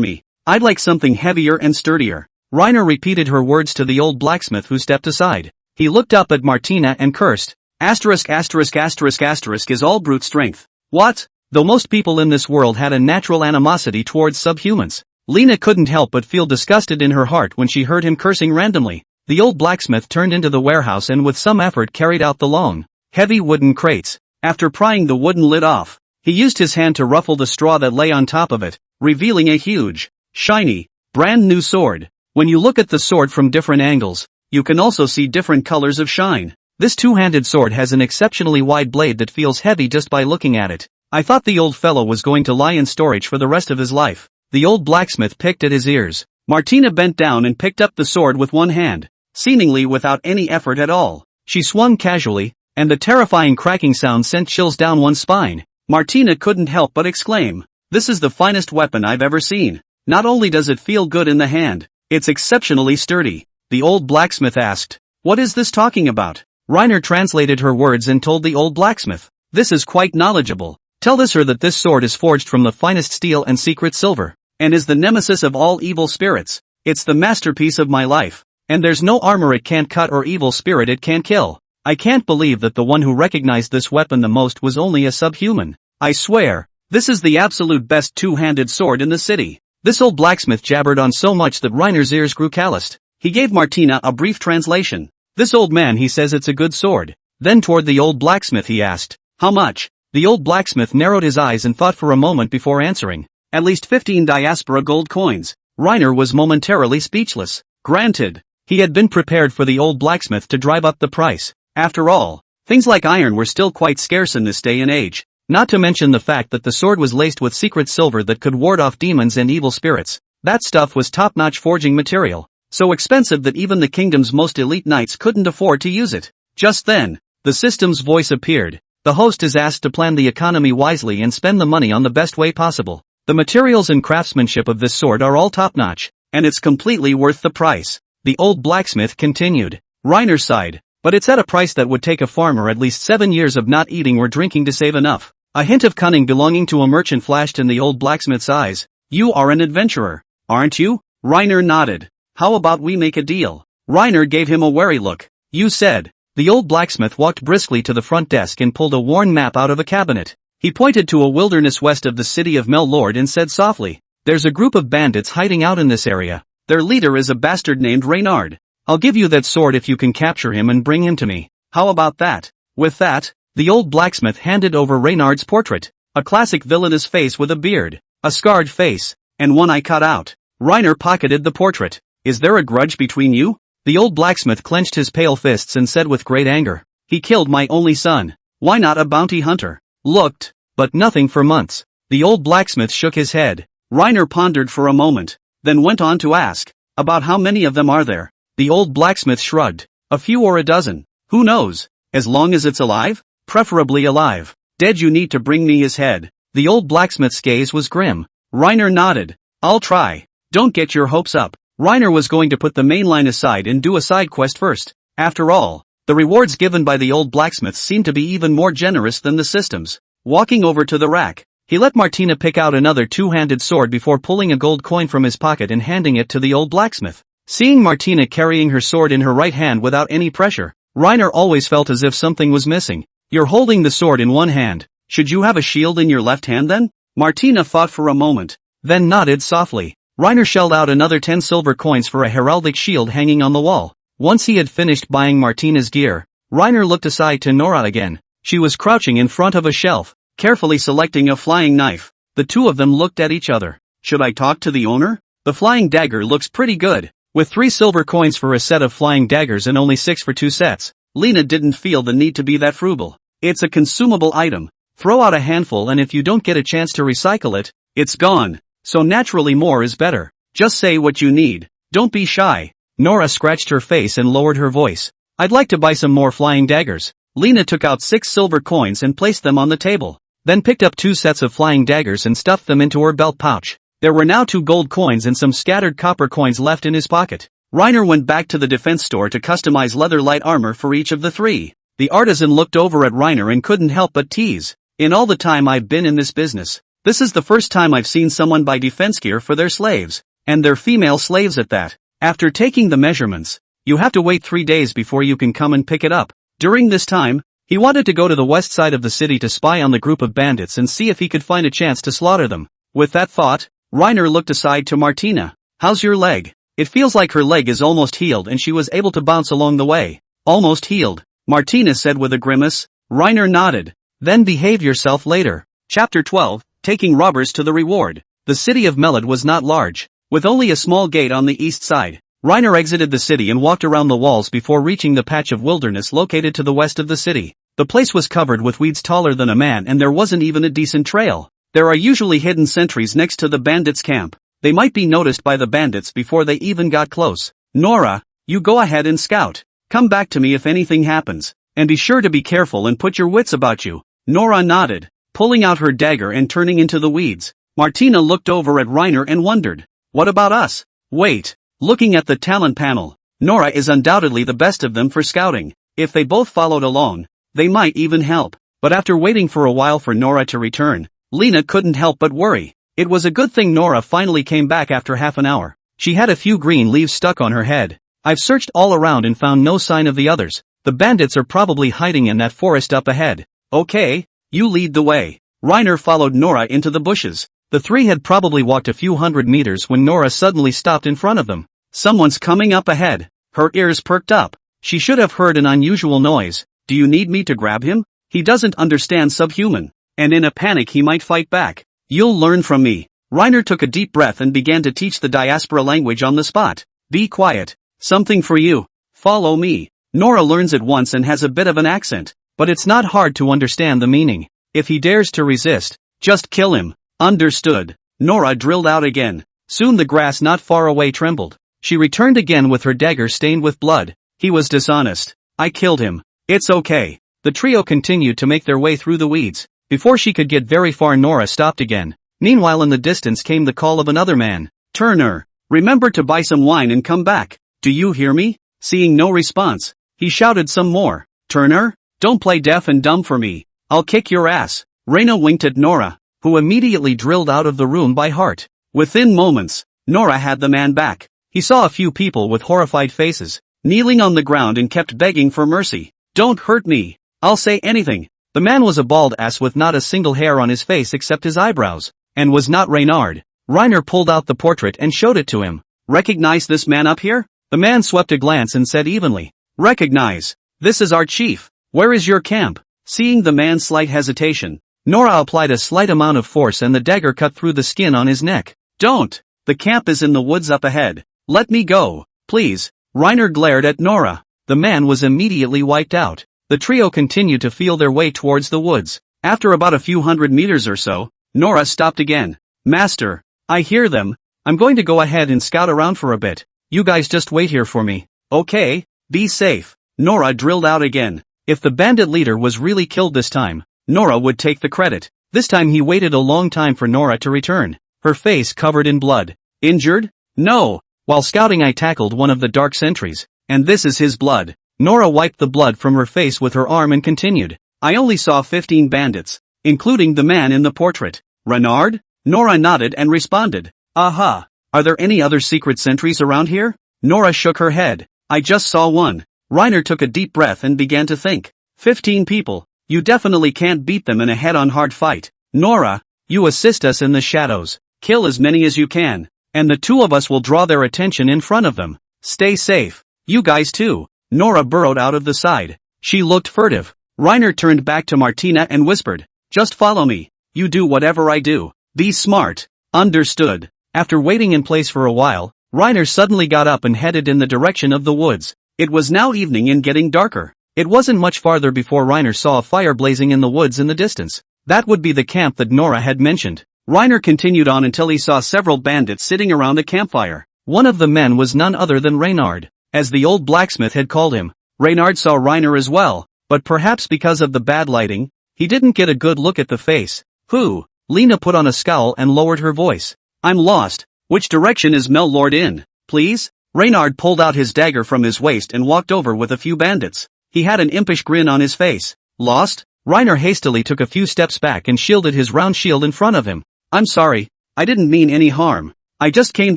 me. I'd like something heavier and sturdier." Reiner repeated her words to the old blacksmith who stepped aside. He looked up at Martina and cursed. Asterisk asterisk asterisk asterisk is all brute strength. What? Though most people in this world had a natural animosity towards subhumans, Lena couldn't help but feel disgusted in her heart when she heard him cursing randomly. The old blacksmith turned into the warehouse and with some effort carried out the long, heavy wooden crates. After prying the wooden lid off, he used his hand to ruffle the straw that lay on top of it, revealing a huge, shiny, brand new sword. When you look at the sword from different angles, you can also see different colors of shine. This 2-handed sword has an exceptionally wide blade that feels heavy just by looking at it. I thought the old fellow was going to lie in storage for the rest of his life. The old blacksmith picked at his ears. Martina bent down and picked up the sword with one hand, seemingly without any effort at all. She swung casually, and the terrifying cracking sound sent chills down one's spine. Martina couldn't help but exclaim, "This is the finest weapon I've ever seen. Not only does it feel good in the hand, it's exceptionally sturdy." The old blacksmith asked, "What is this talking about?" Reiner translated her words and told the old blacksmith, "This is quite knowledgeable. Tell this her that this sword is forged from the finest steel and secret silver, and is the nemesis of all evil spirits. It's the masterpiece of my life, and there's no armor it can't cut or evil spirit it can't kill. I can't believe that the one who recognized this weapon the most was only a subhuman. I swear, this is the absolute best 2-handed sword in the city." This old blacksmith jabbered on so much that Reiner's ears grew calloused. He gave Martina a brief translation. "This old man he says it's a good sword." Then toward the old blacksmith he asked, "How much?" The old blacksmith narrowed his eyes and thought for a moment before answering, "At least 15 diaspora gold coins." Reiner was momentarily speechless. Granted, he had been prepared for the old blacksmith to drive up the price. After all, things like iron were still quite scarce in this day and age, not to mention the fact that the sword was laced with secret silver that could ward off demons and evil spirits. That stuff was top-notch forging material, so expensive that even the kingdom's most elite knights couldn't afford to use it. Just then, the system's voice appeared. The host is asked to plan the economy wisely and spend the money on the best way possible. The materials and craftsmanship of this sword are all top-notch, and it's completely worth the price. The old blacksmith continued. Reiner sighed, but it's at a price that would take a farmer at least 7 years of not eating or drinking to save enough. A hint of cunning belonging to a merchant flashed in the old blacksmith's eyes. "You are an adventurer, aren't you?" Reiner nodded. "How about we make a deal?" Reiner gave him a wary look. "You said." The old blacksmith walked briskly to the front desk and pulled a worn map out of a cabinet. He pointed to a wilderness west of the city of Mel-Lord and said softly, "There's a group of bandits hiding out in this area. Their leader is a bastard named Reynard. I'll give you that sword if you can capture him and bring him to me. How about that?" With that, the old blacksmith handed over Reynard's portrait, a classic villainous face with a beard, a scarred face, and one eye cut out. Reiner pocketed the portrait. "Is there a grudge between you?" The old blacksmith clenched his pale fists and said with great anger, "He killed my only son. Why not a bounty hunter? Looked, but nothing for months. The old blacksmith shook his head. Reiner pondered for a moment, then went on to ask, about how many of them are there? The old blacksmith shrugged. A few or a dozen. Who knows? As long as it's alive? Preferably alive. Dead, you need to bring me his head. The old blacksmith's gaze was grim. Reiner nodded. I'll try. Don't get your hopes up. Reiner was going to put the main line aside and do a side quest first. After all, the rewards given by the old blacksmith seemed to be even more generous than the systems. Walking over to the rack, he let Martina pick out another two-handed sword before pulling a gold coin from his pocket and handing it to the old blacksmith. Seeing Martina carrying her sword in her right hand without any pressure, Reiner always felt as if something was missing. You're holding the sword in one hand. Should you have a shield in your left hand then? Martina thought for a moment, then nodded softly. Reiner shelled out another 10 silver coins for a heraldic shield hanging on the wall. Once he had finished buying Martina's gear, Reiner looked aside to Nora again. She was crouching in front of a shelf, carefully selecting a flying knife. The two of them looked at each other. Should I talk to the owner? The flying dagger looks pretty good. With 3 silver coins for a set of flying daggers and only 6 for 2 sets, Lena didn't feel the need to be that frugal. It's a consumable item. Throw out a handful and if you don't get a chance to recycle it, it's gone. So naturally more is better. Just say what you need. Don't be shy. Nora scratched her face and lowered her voice. I'd like to buy some more flying daggers. Lena took out 6 silver coins and placed them on the table, then picked up 2 sets of flying daggers and stuffed them into her belt pouch. There were now 2 gold coins and some scattered copper coins left in his pocket. Reiner went back to the defense store to customize leather light armor for each of the 3. The artisan looked over at Reiner and couldn't help but tease. In all the time I've been in this business, this is the first time I've seen someone buy defense gear for their slaves, and their female slaves at that. After taking the measurements, you have to wait 3 days before you can come and pick it up. During this time, he wanted to go to the west side of the city to spy on the group of bandits and see if he could find a chance to slaughter them. With that thought, Reiner looked aside to Martina. How's your leg? It feels like her leg is almost healed and she was able to bounce along the way. Almost healed, Martina said with a grimace. Reiner nodded. Then behave yourself later. Chapter 12, Taking Robbers to the Reward. The city of Melod was not large, with only a small gate on the east side. Reiner exited the city and walked around the walls before reaching the patch of wilderness located to the west of the city. The place was covered with weeds taller than a man and there wasn't even a decent trail. There are usually hidden sentries next to the bandits' camp. They might be noticed by the bandits before they even got close. Nora, you go ahead and scout. Come back to me if anything happens. And be sure to be careful and put your wits about you. Nora nodded, pulling out her dagger and turning into the weeds. Martina looked over at Reiner and wondered, what about us? Wait, looking at the talent panel, Nora is undoubtedly the best of them for scouting. If they both followed along, they might even help. But after waiting for a while for Nora to return, Lena couldn't help but worry. It was a good thing Nora finally came back after half an hour. She had a few green leaves stuck on her head. I've searched all around and found no sign of the others. The bandits are probably hiding in that forest up ahead. Okay, you lead the way. Reiner followed Nora into the bushes. The 3 had probably walked a few hundred meters when Nora suddenly stopped in front of them. Someone's coming up ahead. Her ears perked up. She should have heard an unusual noise. Do you need me to grab him? He doesn't understand subhuman. And in a panic he might fight back. You'll learn from me. Reiner took a deep breath and began to teach the diaspora language on the spot. Be quiet. Something for you. Follow me. Nora learns it once and has a bit of an accent, but it's not hard to understand the meaning. If he dares to resist, just kill him. Understood. Nora drilled out again. Soon the grass not far away trembled. She returned again with her dagger stained with blood. He was dishonest. I killed him. It's okay. The trio continued to make their way through the weeds. Before she could get very far, Nora stopped again. Meanwhile in the distance came the call of another man. Turner, remember to buy some wine and come back. Do you hear me? Seeing no response, he shouted some more. Turner, don't play deaf and dumb for me. I'll kick your ass. Reina winked at Nora, who immediately drilled out of the room by heart. Within moments, Nora had the man back. He saw a few people with horrified faces, kneeling on the ground and kept begging for mercy. Don't hurt me. I'll say anything. The man was a bald ass with not a single hair on his face except his eyebrows, and was not Reynard. Reiner pulled out the portrait and showed it to him. Recognize this man up here? The man swept a glance and said evenly. Recognize. This is our chief. Where is your camp? Seeing the man's slight hesitation, Nora applied a slight amount of force and the dagger cut through the skin on his neck. Don't! The camp is in the woods up ahead. Let me go, please. Reiner glared at Nora. The man was immediately wiped out. The trio continued to feel their way towards the woods. After about a few hundred meters or so, Nora stopped again. Master, I hear them. I'm going to go ahead and scout around for a bit. You guys just wait here for me. Okay, be safe. Nora drilled out again. If the bandit leader was really killed this time, Nora would take the credit. This time he waited a long time for Nora to return, her face covered in blood. Injured? No. While scouting I tackled one of the dark sentries, and this is his blood. Nora wiped the blood from her face with her arm and continued. I only saw 15 bandits, including the man in the portrait. Renard? Nora nodded and responded. Aha. Are there any other secret sentries around here? Nora shook her head. I just saw one. Reiner took a deep breath and began to think. 15 people. You definitely can't beat them in a head-on hard fight. Nora, you assist us in the shadows. Kill as many as you can. And the two of us will draw their attention in front of them. Stay safe. You guys too. Nora burrowed out of the side. She looked furtive. Reiner turned back to Martina and whispered. Just follow me. You do whatever I do. Be smart. Understood. After waiting in place for a while, Reiner suddenly got up and headed in the direction of the woods. It was now evening and getting darker. It wasn't much farther before Reiner saw a fire blazing in the woods in the distance. That would be the camp that Nora had mentioned. Reiner continued on until he saw several bandits sitting around a campfire. One of the men was none other than Reynard, as the old blacksmith had called him. Reynard saw Reiner as well, but perhaps because of the bad lighting, he didn't get a good look at the face. Who? Lena put on a scowl and lowered her voice. I'm lost. Which direction is Melord in, please? Reynard pulled out his dagger from his waist and walked over with a few bandits. He had an impish grin on his face. Lost? Reiner hastily took a few steps back and shielded his round shield in front of him. I'm sorry. I didn't mean any harm. I just came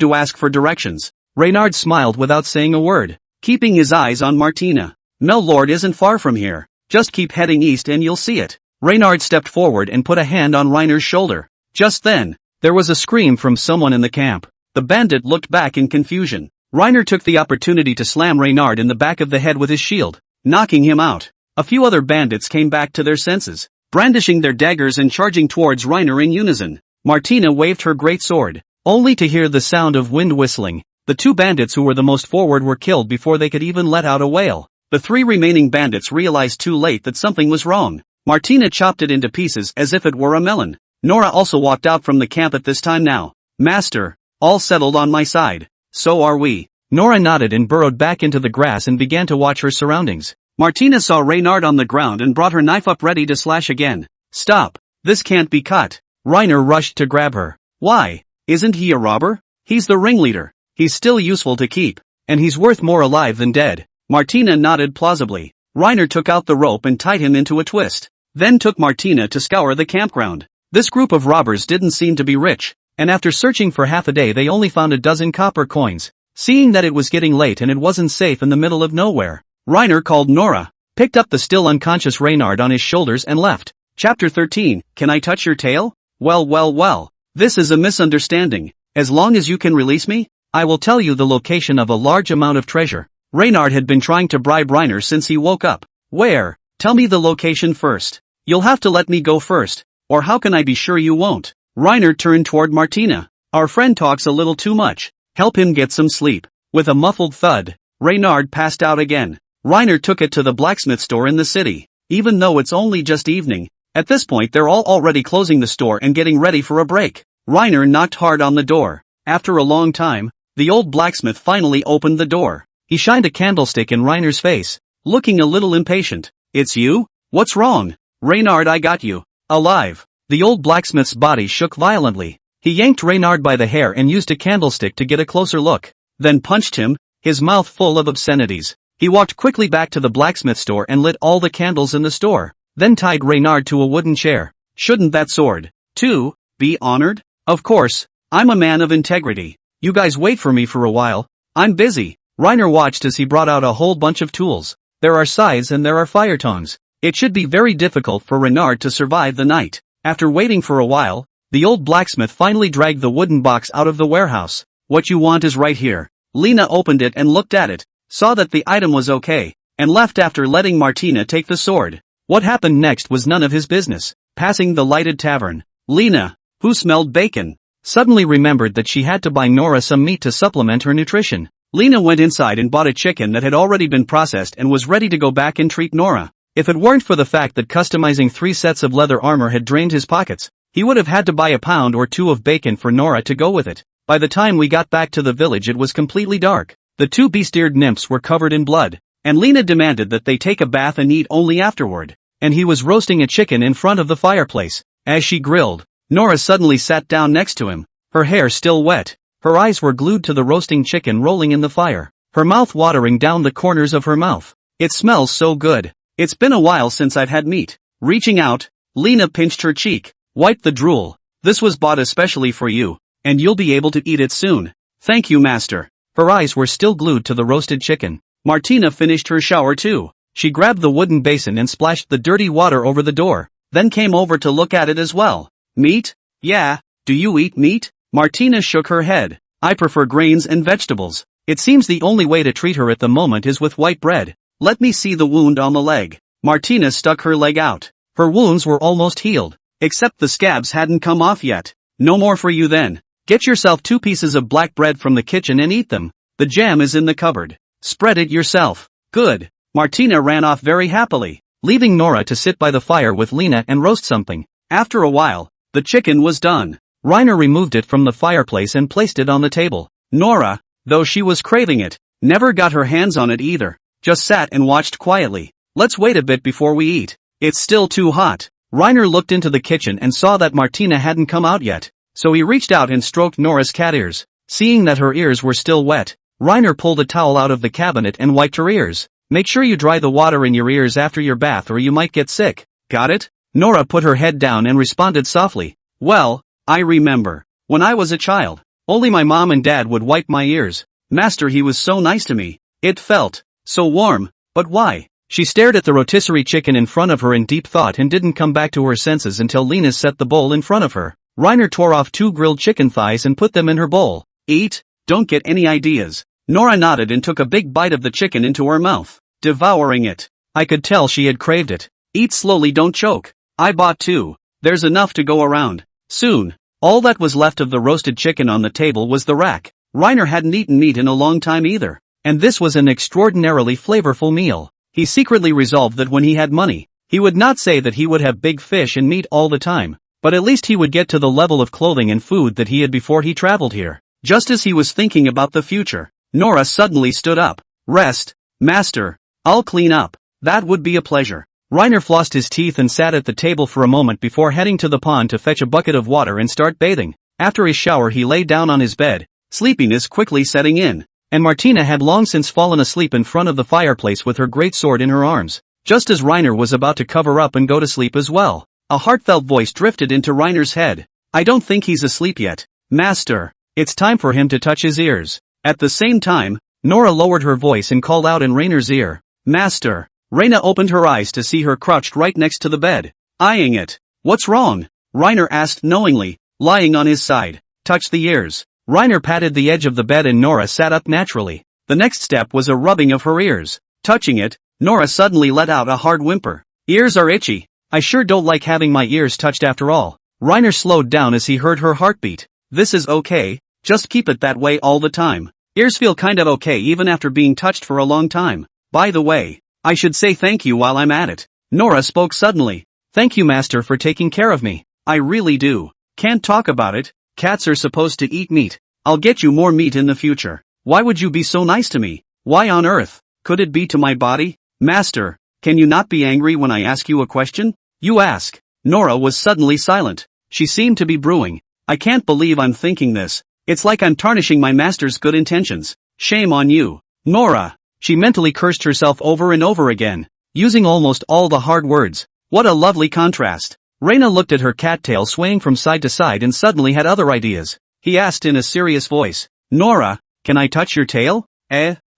to ask for directions. Reynard smiled without saying a word, keeping his eyes on Martina. Melord isn't far from here. Just keep heading east and you'll see it. Reynard stepped forward and put a hand on Reiner's shoulder. Just then, there was a scream from someone in the camp. The bandit looked back in confusion. Reiner took the opportunity to slam Reynard in the back of the head with his shield, knocking him out. A few other bandits came back to their senses, brandishing their daggers and charging towards Reiner in unison. Martina waved her great sword, only to hear the sound of wind whistling. The two bandits who were the most forward were killed before they could even let out a wail. The three remaining bandits realized too late that something was wrong. Martina chopped it into pieces as if it were a melon. Nora also walked out from the camp at this time now. Master, all settled on my side. So are we. Nora nodded and burrowed back into the grass and began to watch her surroundings. Martina saw Reynard on the ground and brought her knife up ready to slash again. Stop. This can't be cut. Reiner rushed to grab her. Why? Isn't he a robber? He's the ringleader. He's still useful to keep. And he's worth more alive than dead. Martina nodded plausibly. Reiner took out the rope and tied him into a twist. Then took Martina to scour the campground. This group of robbers didn't seem to be rich, and after searching for half a day they only found a dozen copper coins. Seeing that it was getting late and it wasn't safe in the middle of nowhere, Reiner called Nora, picked up the still unconscious Reynard on his shoulders and left. Chapter 13, Can I touch your tail? Well. This is a misunderstanding. As long as you can release me, I will tell you the location of a large amount of treasure. Reynard had been trying to bribe Reiner since he woke up. Where? Tell me the location first. You'll have to let me go first, or how can I be sure you won't? Reiner turned toward Martina. Our friend talks a little too much. Help him get some sleep. With a muffled thud, Reynard passed out again. Reiner took it to the blacksmith store in the city. Even though it's only just evening, at this point they're all already closing the store and getting ready for a break. Reiner knocked hard on the door. After a long time, the old blacksmith finally opened the door. He shined a candlestick in Reiner's face, looking a little impatient. It's you? What's wrong? Reynard, I got you. Alive. The old blacksmith's body shook violently. He yanked Reynard by the hair and used a candlestick to get a closer look, then punched him, his mouth full of obscenities. He walked quickly back to the blacksmith store and lit all the candles in the store, then tied Reynard to a wooden chair. Shouldn't that sword, too, be honored? Of course, I'm a man of integrity. You guys wait for me for a while. I'm busy. Reiner watched as he brought out a whole bunch of tools. There are scythes and there are fire tongs. It should be very difficult for Reynard to survive the night. After waiting for a while, the old blacksmith finally dragged the wooden box out of the warehouse. What you want is right here. Lena opened it and looked at it, saw that the item was okay, and left after letting Martina take the sword. What happened next was none of his business. Passing the lighted tavern, Lena, who smelled bacon, suddenly remembered that she had to buy Nora some meat to supplement her nutrition. Lena went inside and bought a chicken that had already been processed and was ready to go back and treat Nora. If it weren't for the fact that customizing 3 sets of leather armor had drained his pockets, He would have had to buy a pound or two of bacon for Nora to go with it. By the time we got back to the village it was completely dark. The two beast-eared nymphs were covered in blood, and Lena demanded that they take a bath and eat only afterward. And he was roasting a chicken in front of the fireplace. As she grilled, Nora suddenly sat down next to him, her hair still wet. Her eyes were glued to the roasting chicken rolling in the fire, her mouth watering down the corners of her mouth. It smells so good. It's been a while since I've had meat. Reaching out, Lena pinched her cheek, wiped the drool. This was bought especially for you, and you'll be able to eat it soon. Thank you, master. Her eyes were still glued to the roasted chicken. Martina finished her shower too. She grabbed the wooden basin and splashed the dirty water over the door, then came over to look at it as well. Meat? Yeah. Do you eat meat? Martina shook her head. I prefer grains and vegetables. It seems the only way to treat her at the moment is with white bread. Let me see the wound on the leg. Martina stuck her leg out. Her wounds were almost healed, except the scabs hadn't come off yet. No more for you then. Get yourself 2 pieces of black bread from the kitchen and eat them. The jam is in the cupboard. Spread it yourself. Good. Martina ran off very happily, leaving Nora to sit by the fire with Lena and roast something. After a while, the chicken was done. Reiner removed it from the fireplace and placed it on the table. Nora, though she was craving it, never got her hands on it either. Just sat and watched quietly. Let's wait a bit before we eat. It's still too hot. Reiner looked into the kitchen and saw that Martina hadn't come out yet, so he reached out and stroked Nora's cat ears. Seeing that her ears were still wet, Reiner pulled a towel out of the cabinet and wiped her ears. Make sure you dry the water in your ears after your bath or you might get sick. Got it? Nora put her head down and responded softly. Well, I remember. When I was a child, only my mom and dad would wipe my ears. Master, he was so nice to me. It felt so warm. But why? She stared at the rotisserie chicken in front of her in deep thought and didn't come back to her senses until Lena set the bowl in front of her. Reiner tore off 2 grilled chicken thighs and put them in her bowl. Eat? Don't get any ideas. Nora nodded and took a big bite of the chicken into her mouth, devouring it. I could tell she had craved it. Eat slowly, don't choke. I bought 2. There's enough to go around. Soon, all that was left of the roasted chicken on the table was the rack. Reiner hadn't eaten meat in a long time either, and this was an extraordinarily flavorful meal. He secretly resolved that when he had money, he would not say that he would have big fish and meat all the time, but at least he would get to the level of clothing and food that he had before he traveled here. Just as he was thinking about the future, Nora suddenly stood up. Rest, master. I'll clean up. That would be a pleasure. Reiner flossed his teeth and sat at the table for a moment before heading to the pond to fetch a bucket of water and start bathing. After his shower he lay down on his bed, sleepiness quickly setting in, and Martina had long since fallen asleep in front of the fireplace with her great sword in her arms. Just as Reiner was about to cover up and go to sleep as well, a heartfelt voice drifted into Reiner's head. I don't think he's asleep yet, master. It's time for him to touch his ears. At the same time, Nora lowered her voice and called out in Reiner's ear. Master. Reina opened her eyes to see her crouched right next to the bed, eyeing it. What's wrong? Reiner asked knowingly, lying on his side. Touch the ears. Reiner patted the edge of the bed and Nora sat up naturally. The next step was a rubbing of her ears. Touching it, Nora suddenly let out a hard whimper. Ears are itchy. I sure don't like having my ears touched after all. Reiner slowed down as he heard her heartbeat. This is okay. Just keep it that way all the time. Ears feel kind of okay even after being touched for a long time. By the way, I should say thank you while I'm at it. Nora spoke suddenly. Thank you, master, for taking care of me. I really do. Can't talk about it. Cats are supposed to eat meat. I'll get you more meat in the future. Why would you be so nice to me? Why on earth? Could it be to my body? Master, can you not be angry when I ask you a question? You ask. Nora was suddenly silent. She seemed to be brewing. I can't believe I'm thinking this. It's like I'm tarnishing my master's good intentions. Shame on you. Nora. She mentally cursed herself over and over again, using almost all the hard words. What a lovely contrast. Reina looked at her cattail swaying from side to side and suddenly had other ideas. He asked in a serious voice. Nora, can I touch your tail?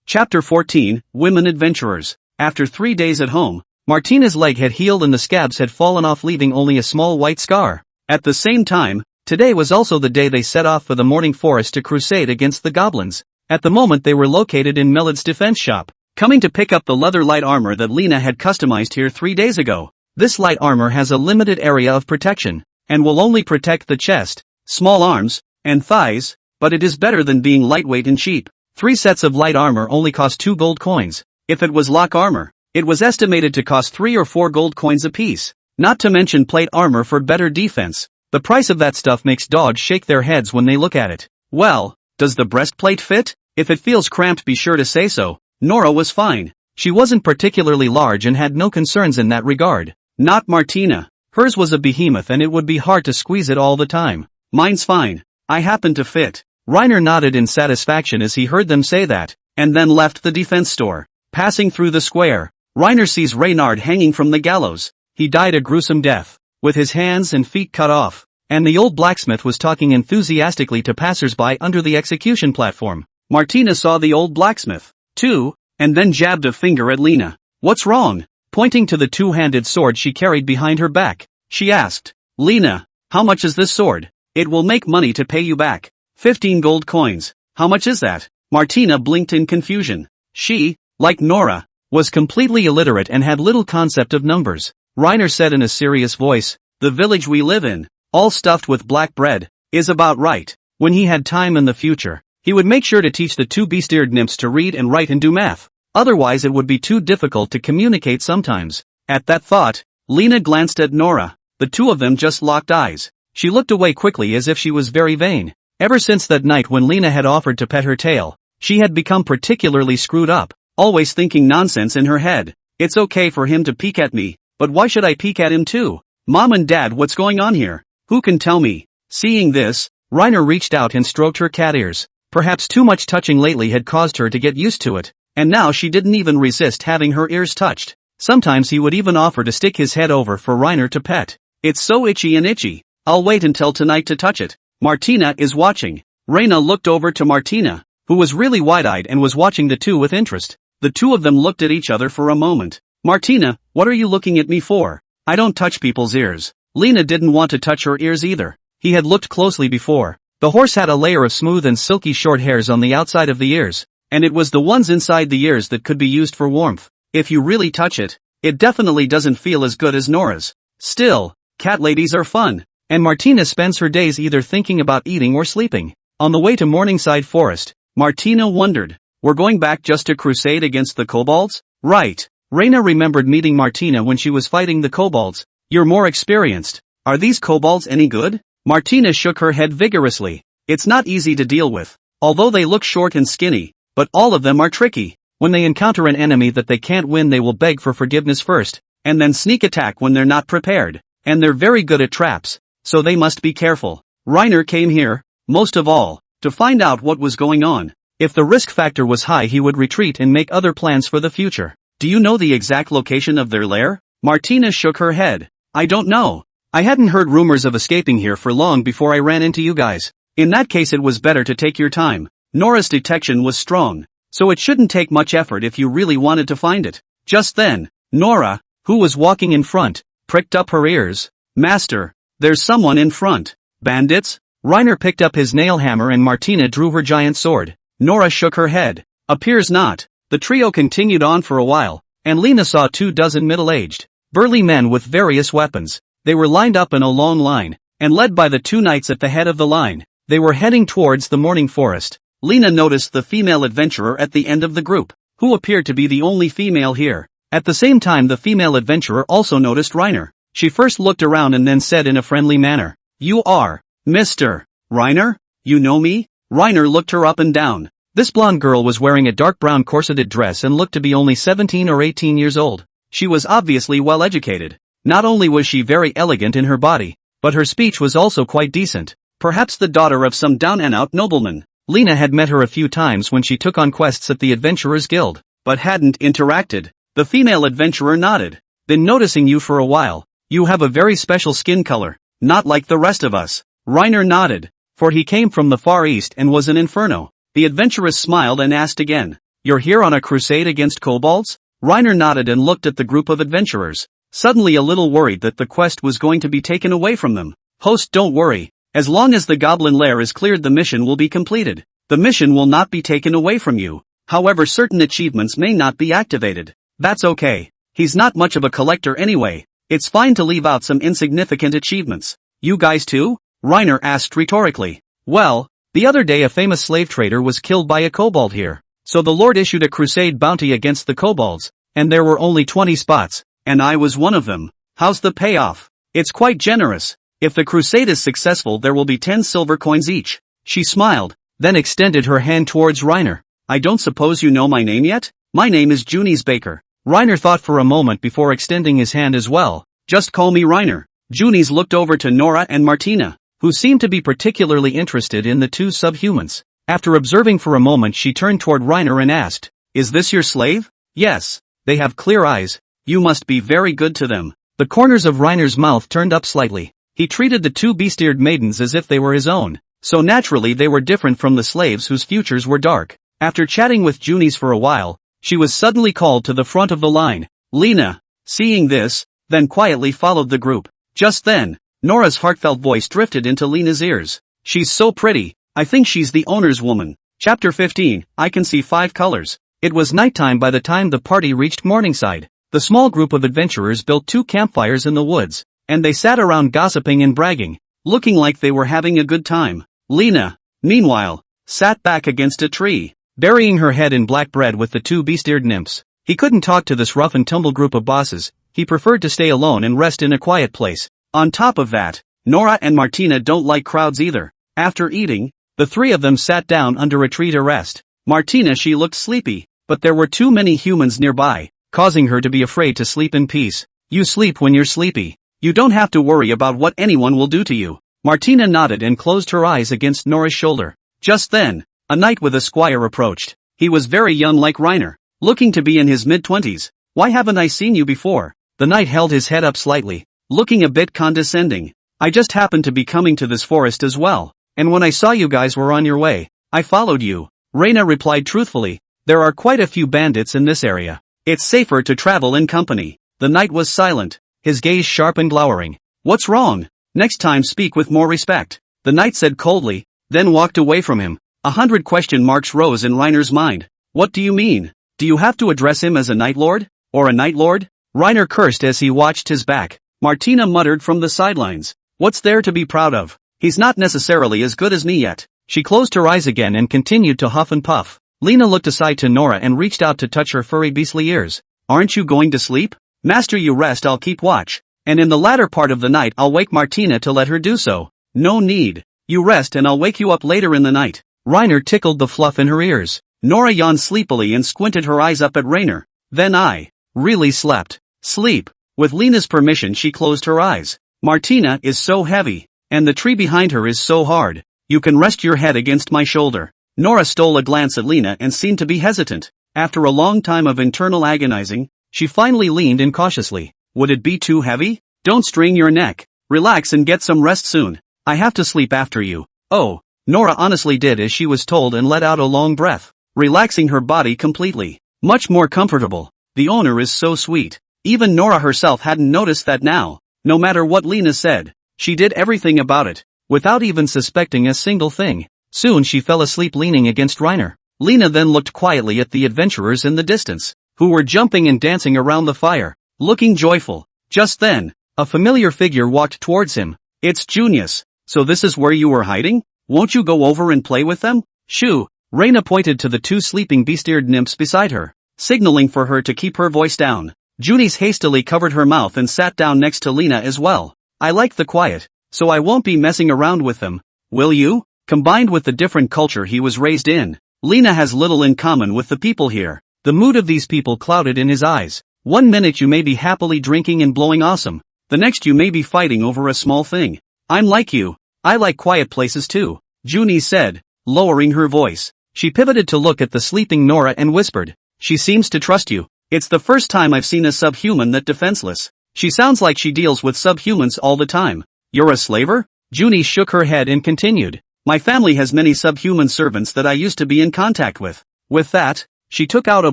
Chapter 14, Women Adventurers. After 3 days at home, Martina's leg had healed and the scabs had fallen off, leaving only a small white scar. At the same time, today was also the day they set off for the morning forest to crusade against the goblins. At the moment they were located in Melad's defense shop, coming to pick up the leather light armor that Lena had customized here 3 days ago. This light armor has a limited area of protection, and will only protect the chest, small arms, and thighs, but it is better than being lightweight and cheap. 3 sets of light armor only cost 2 gold coins. If it was lock armor, it was estimated to cost 3 or 4 gold coins apiece. Not to mention plate armor for better defense. The price of that stuff makes dogs shake their heads when they look at it. Well, does the breastplate fit? If it feels cramped, be sure to say so. Nora was fine. She wasn't particularly large and had no concerns in that regard. Not Martina. Hers was a behemoth and it would be hard to squeeze it all the time. Mine's fine. I happen to fit. Reiner nodded in satisfaction as he heard them say that, and then left the defense store. Passing through the square, Reiner sees Reynard hanging from the gallows. He died a gruesome death, with his hands and feet cut off, and the old blacksmith was talking enthusiastically to passers-by under the execution platform. Martina saw the old blacksmith, too, and then jabbed a finger at Lena. What's wrong? Pointing to the two-handed sword she carried behind her back, she asked, Lena, how much is this sword? It will make money to pay you back. 15 gold coins. How much is that? Martina blinked in confusion. She, like Nora, was completely illiterate and had little concept of numbers. Reiner said in a serious voice, the village we live in, all stuffed with black bread, is about right. When he had time in the future, he would make sure to teach the two beast-eared nymphs to read and write and do math. Otherwise it would be too difficult to communicate sometimes. At that thought, Lena glanced at Nora. The two of them just locked eyes. She looked away quickly as if she was very vain. Ever since that night when Lena had offered to pet her tail, she had become particularly screwed up, always thinking nonsense in her head. It's okay for him to peek at me, but why should I peek at him too? Mom and Dad, what's going on here? Who can tell me? Seeing this, Reiner reached out and stroked her cat ears. Perhaps too much touching lately had caused her to get used to it, and now she didn't even resist having her ears touched. Sometimes he would even offer to stick his head over for Reiner to pet. It's so itchy and itchy. I'll wait until tonight to touch it. Martina is watching. Reina looked over to Martina, who was really wide-eyed and was watching the two with interest. The two of them looked at each other for a moment. Martina, what are you looking at me for? I don't touch people's ears. Lena didn't want to touch her ears either. He had looked closely before. The horse had a layer of smooth and silky short hairs on the outside of the ears, and it was the ones inside the ears that could be used for warmth. If you really touch it, it definitely doesn't feel as good as Nora's. Still, cat ladies are fun. And Martina spends her days either thinking about eating or sleeping. On the way to Morningside Forest, Martina wondered, we're going back just to crusade against the kobolds? Right. Reina remembered meeting Martina when she was fighting the kobolds. You're more experienced. Are these kobolds any good? Martina shook her head vigorously. It's not easy to deal with. Although they look short and skinny, but all of them are tricky. When they encounter an enemy that they can't win, they will beg for forgiveness first, and then sneak attack when they're not prepared. And they're very good at traps. So they must be careful. Reiner came here, most of all, to find out what was going on. If the risk factor was high, he would retreat and make other plans for the future. Do you know the exact location of their lair? Martina shook her head. I don't know. I hadn't heard rumors of escaping here for long before I ran into you guys. In that case it was better to take your time. Nora's detection was strong, so it shouldn't take much effort if you really wanted to find it. Just then, Nora, who was walking in front, pricked up her ears. Master, there's someone in front. Bandits? Reiner picked up his nail hammer and Martina drew her giant sword. Nora shook her head. Appears not. The trio continued on for a while, and Lena saw 24 middle-aged, burly men with various weapons. They were lined up in a long line, and led by the two knights at the head of the line. They were heading towards the morning forest. Lena noticed the female adventurer at the end of the group, who appeared to be the only female here. At the same time, the female adventurer also noticed Reiner. She first looked around and then said in a friendly manner, You are Mr. Reiner? You know me? Reiner looked her up and down. This blonde girl was wearing a dark brown corseted dress and looked to be only 17 or 18 years old. She was obviously well educated. Not only was she very elegant in her body, but her speech was also quite decent. Perhaps the daughter of some down-and-out nobleman. Lena had met her a few times when she took on quests at the Adventurers Guild, but hadn't interacted. The female adventurer nodded. Been noticing you for a while. You have a very special skin color, not like the rest of us. Reiner nodded, for he came from the Far East and was an inferno. The adventuress smiled and asked again, You're here on a crusade against kobolds? Reiner nodded and looked at the group of adventurers, suddenly a little worried that the quest was going to be taken away from them. Host, don't worry. As long as the goblin lair is cleared, the mission will be completed. The mission will not be taken away from you. However, certain achievements may not be activated. That's okay. He's not much of a collector anyway. It's fine to leave out some insignificant achievements. You guys too? Reiner asked rhetorically. Well, the other day a famous slave trader was killed by a kobold here. So the Lord issued a crusade bounty against the kobolds, and there were only 20 spots, and I was one of them. How's the payoff? It's quite generous. If the crusade is successful, there will be 10 silver coins each. She smiled, then extended her hand towards Reiner. I don't suppose you know my name yet? My name is Junis Baker. Reiner thought for a moment before extending his hand as well. Just call me Reiner. Junis looked over to Nora and Martina, who seemed to be particularly interested in the two subhumans. After observing for a moment, she turned toward Reiner and asked, Is this your slave? Yes. They have clear eyes. You must be very good to them. The corners of Reiner's mouth turned up slightly. He treated the two beast-eared maidens as if they were his own, so naturally they were different from the slaves whose futures were dark. After chatting with Junis for a while, she was suddenly called to the front of the line. Lena, seeing this, then quietly followed the group. Just then, Nora's heartfelt voice drifted into Lena's ears. She's so pretty, I think she's the owner's woman. Chapter 15, I can see 5 colors. It was nighttime by the time the party reached Morningside. The small group of adventurers built 2 campfires in the woods, and they sat around gossiping and bragging, looking like they were having a good time. Lena, meanwhile, sat back against a tree, burying her head in black bread with the 2 beast-eared nymphs. He couldn't talk to this rough and tumble group of bosses. He preferred to stay alone and rest in a quiet place. On top of that, Nora and Martina don't like crowds either. After eating, the 3 of them sat down under a tree to rest. Martina, she looked sleepy, but there were too many humans nearby, causing her to be afraid to sleep in peace. You sleep when you're sleepy. You don't have to worry about what anyone will do to you. Martina nodded and closed her eyes against Nora's shoulder. Just then, a knight with a squire approached. He was very young like Reiner, looking to be in his mid-20s. Why haven't I seen you before? The knight held his head up slightly, looking a bit condescending. I just happened to be coming to this forest as well, and when I saw you guys were on your way, I followed you. Reina replied truthfully. There are quite a few bandits in this area. It's safer to travel in company. The knight was silent, his gaze sharp and glowering. What's wrong? Next time speak with more respect, the knight said coldly, then walked away from him. 100 question marks rose in Reiner's mind. What do you mean? Do you have to address him as a knight lord? Or a knight lord? Reiner cursed as he watched his back. Martina muttered from the sidelines. What's there to be proud of? He's not necessarily as good as me yet. She closed her eyes again and continued to huff and puff. Lena looked aside to Nora and reached out to touch her furry beastly ears. Aren't you going to sleep? Master, you rest, I'll keep watch. And in the latter part of the night I'll wake Martina to let her do so. No need. You rest and I'll wake you up later in the night. Reiner tickled the fluff in her ears. Nora yawned sleepily and squinted her eyes up at Reiner. Then I really slept. Sleep. With Lena's permission she closed her eyes. Martina is so heavy, and the tree behind her is so hard. You can rest your head against my shoulder. Nora stole a glance at Lena and seemed to be hesitant. After a long time of internal agonizing, she finally leaned in cautiously. Would it be too heavy? Don't strain your neck. Relax and get some rest soon. I have to sleep after you. Oh. Nora honestly did as she was told and let out a long breath, relaxing her body completely. Much more comfortable. The owner is so sweet. Even Nora herself hadn't noticed that now. No matter what Lena said, she did everything about it, without even suspecting a single thing. Soon she fell asleep leaning against Reiner. Lena then looked quietly at the adventurers in the distance, who were jumping and dancing around the fire, looking joyful. Just then, a familiar figure walked towards him. It's Junis. So this is where you were hiding? Won't you go over and play with them? Shoo! Reina pointed to the 2 sleeping beast-eared nymphs beside her, signaling for her to keep her voice down. Junis hastily covered her mouth and sat down next to Lena as well. I like the quiet, so I won't be messing around with them. Will you? Combined with the different culture he was raised in, Lena has little in common with the people here. The mood of these people clouded in his eyes. One minute you may be happily drinking and blowing awesome. The next you may be fighting over a small thing. I'm like you. I like quiet places too, Junis said, lowering her voice. She pivoted to look at the sleeping Nora and whispered. She seems to trust you. It's the first time I've seen a subhuman that defenseless. She sounds like she deals with subhumans all the time. You're a slaver? Junis shook her head and continued. My family has many subhuman servants that I used to be in contact with. With that, she took out a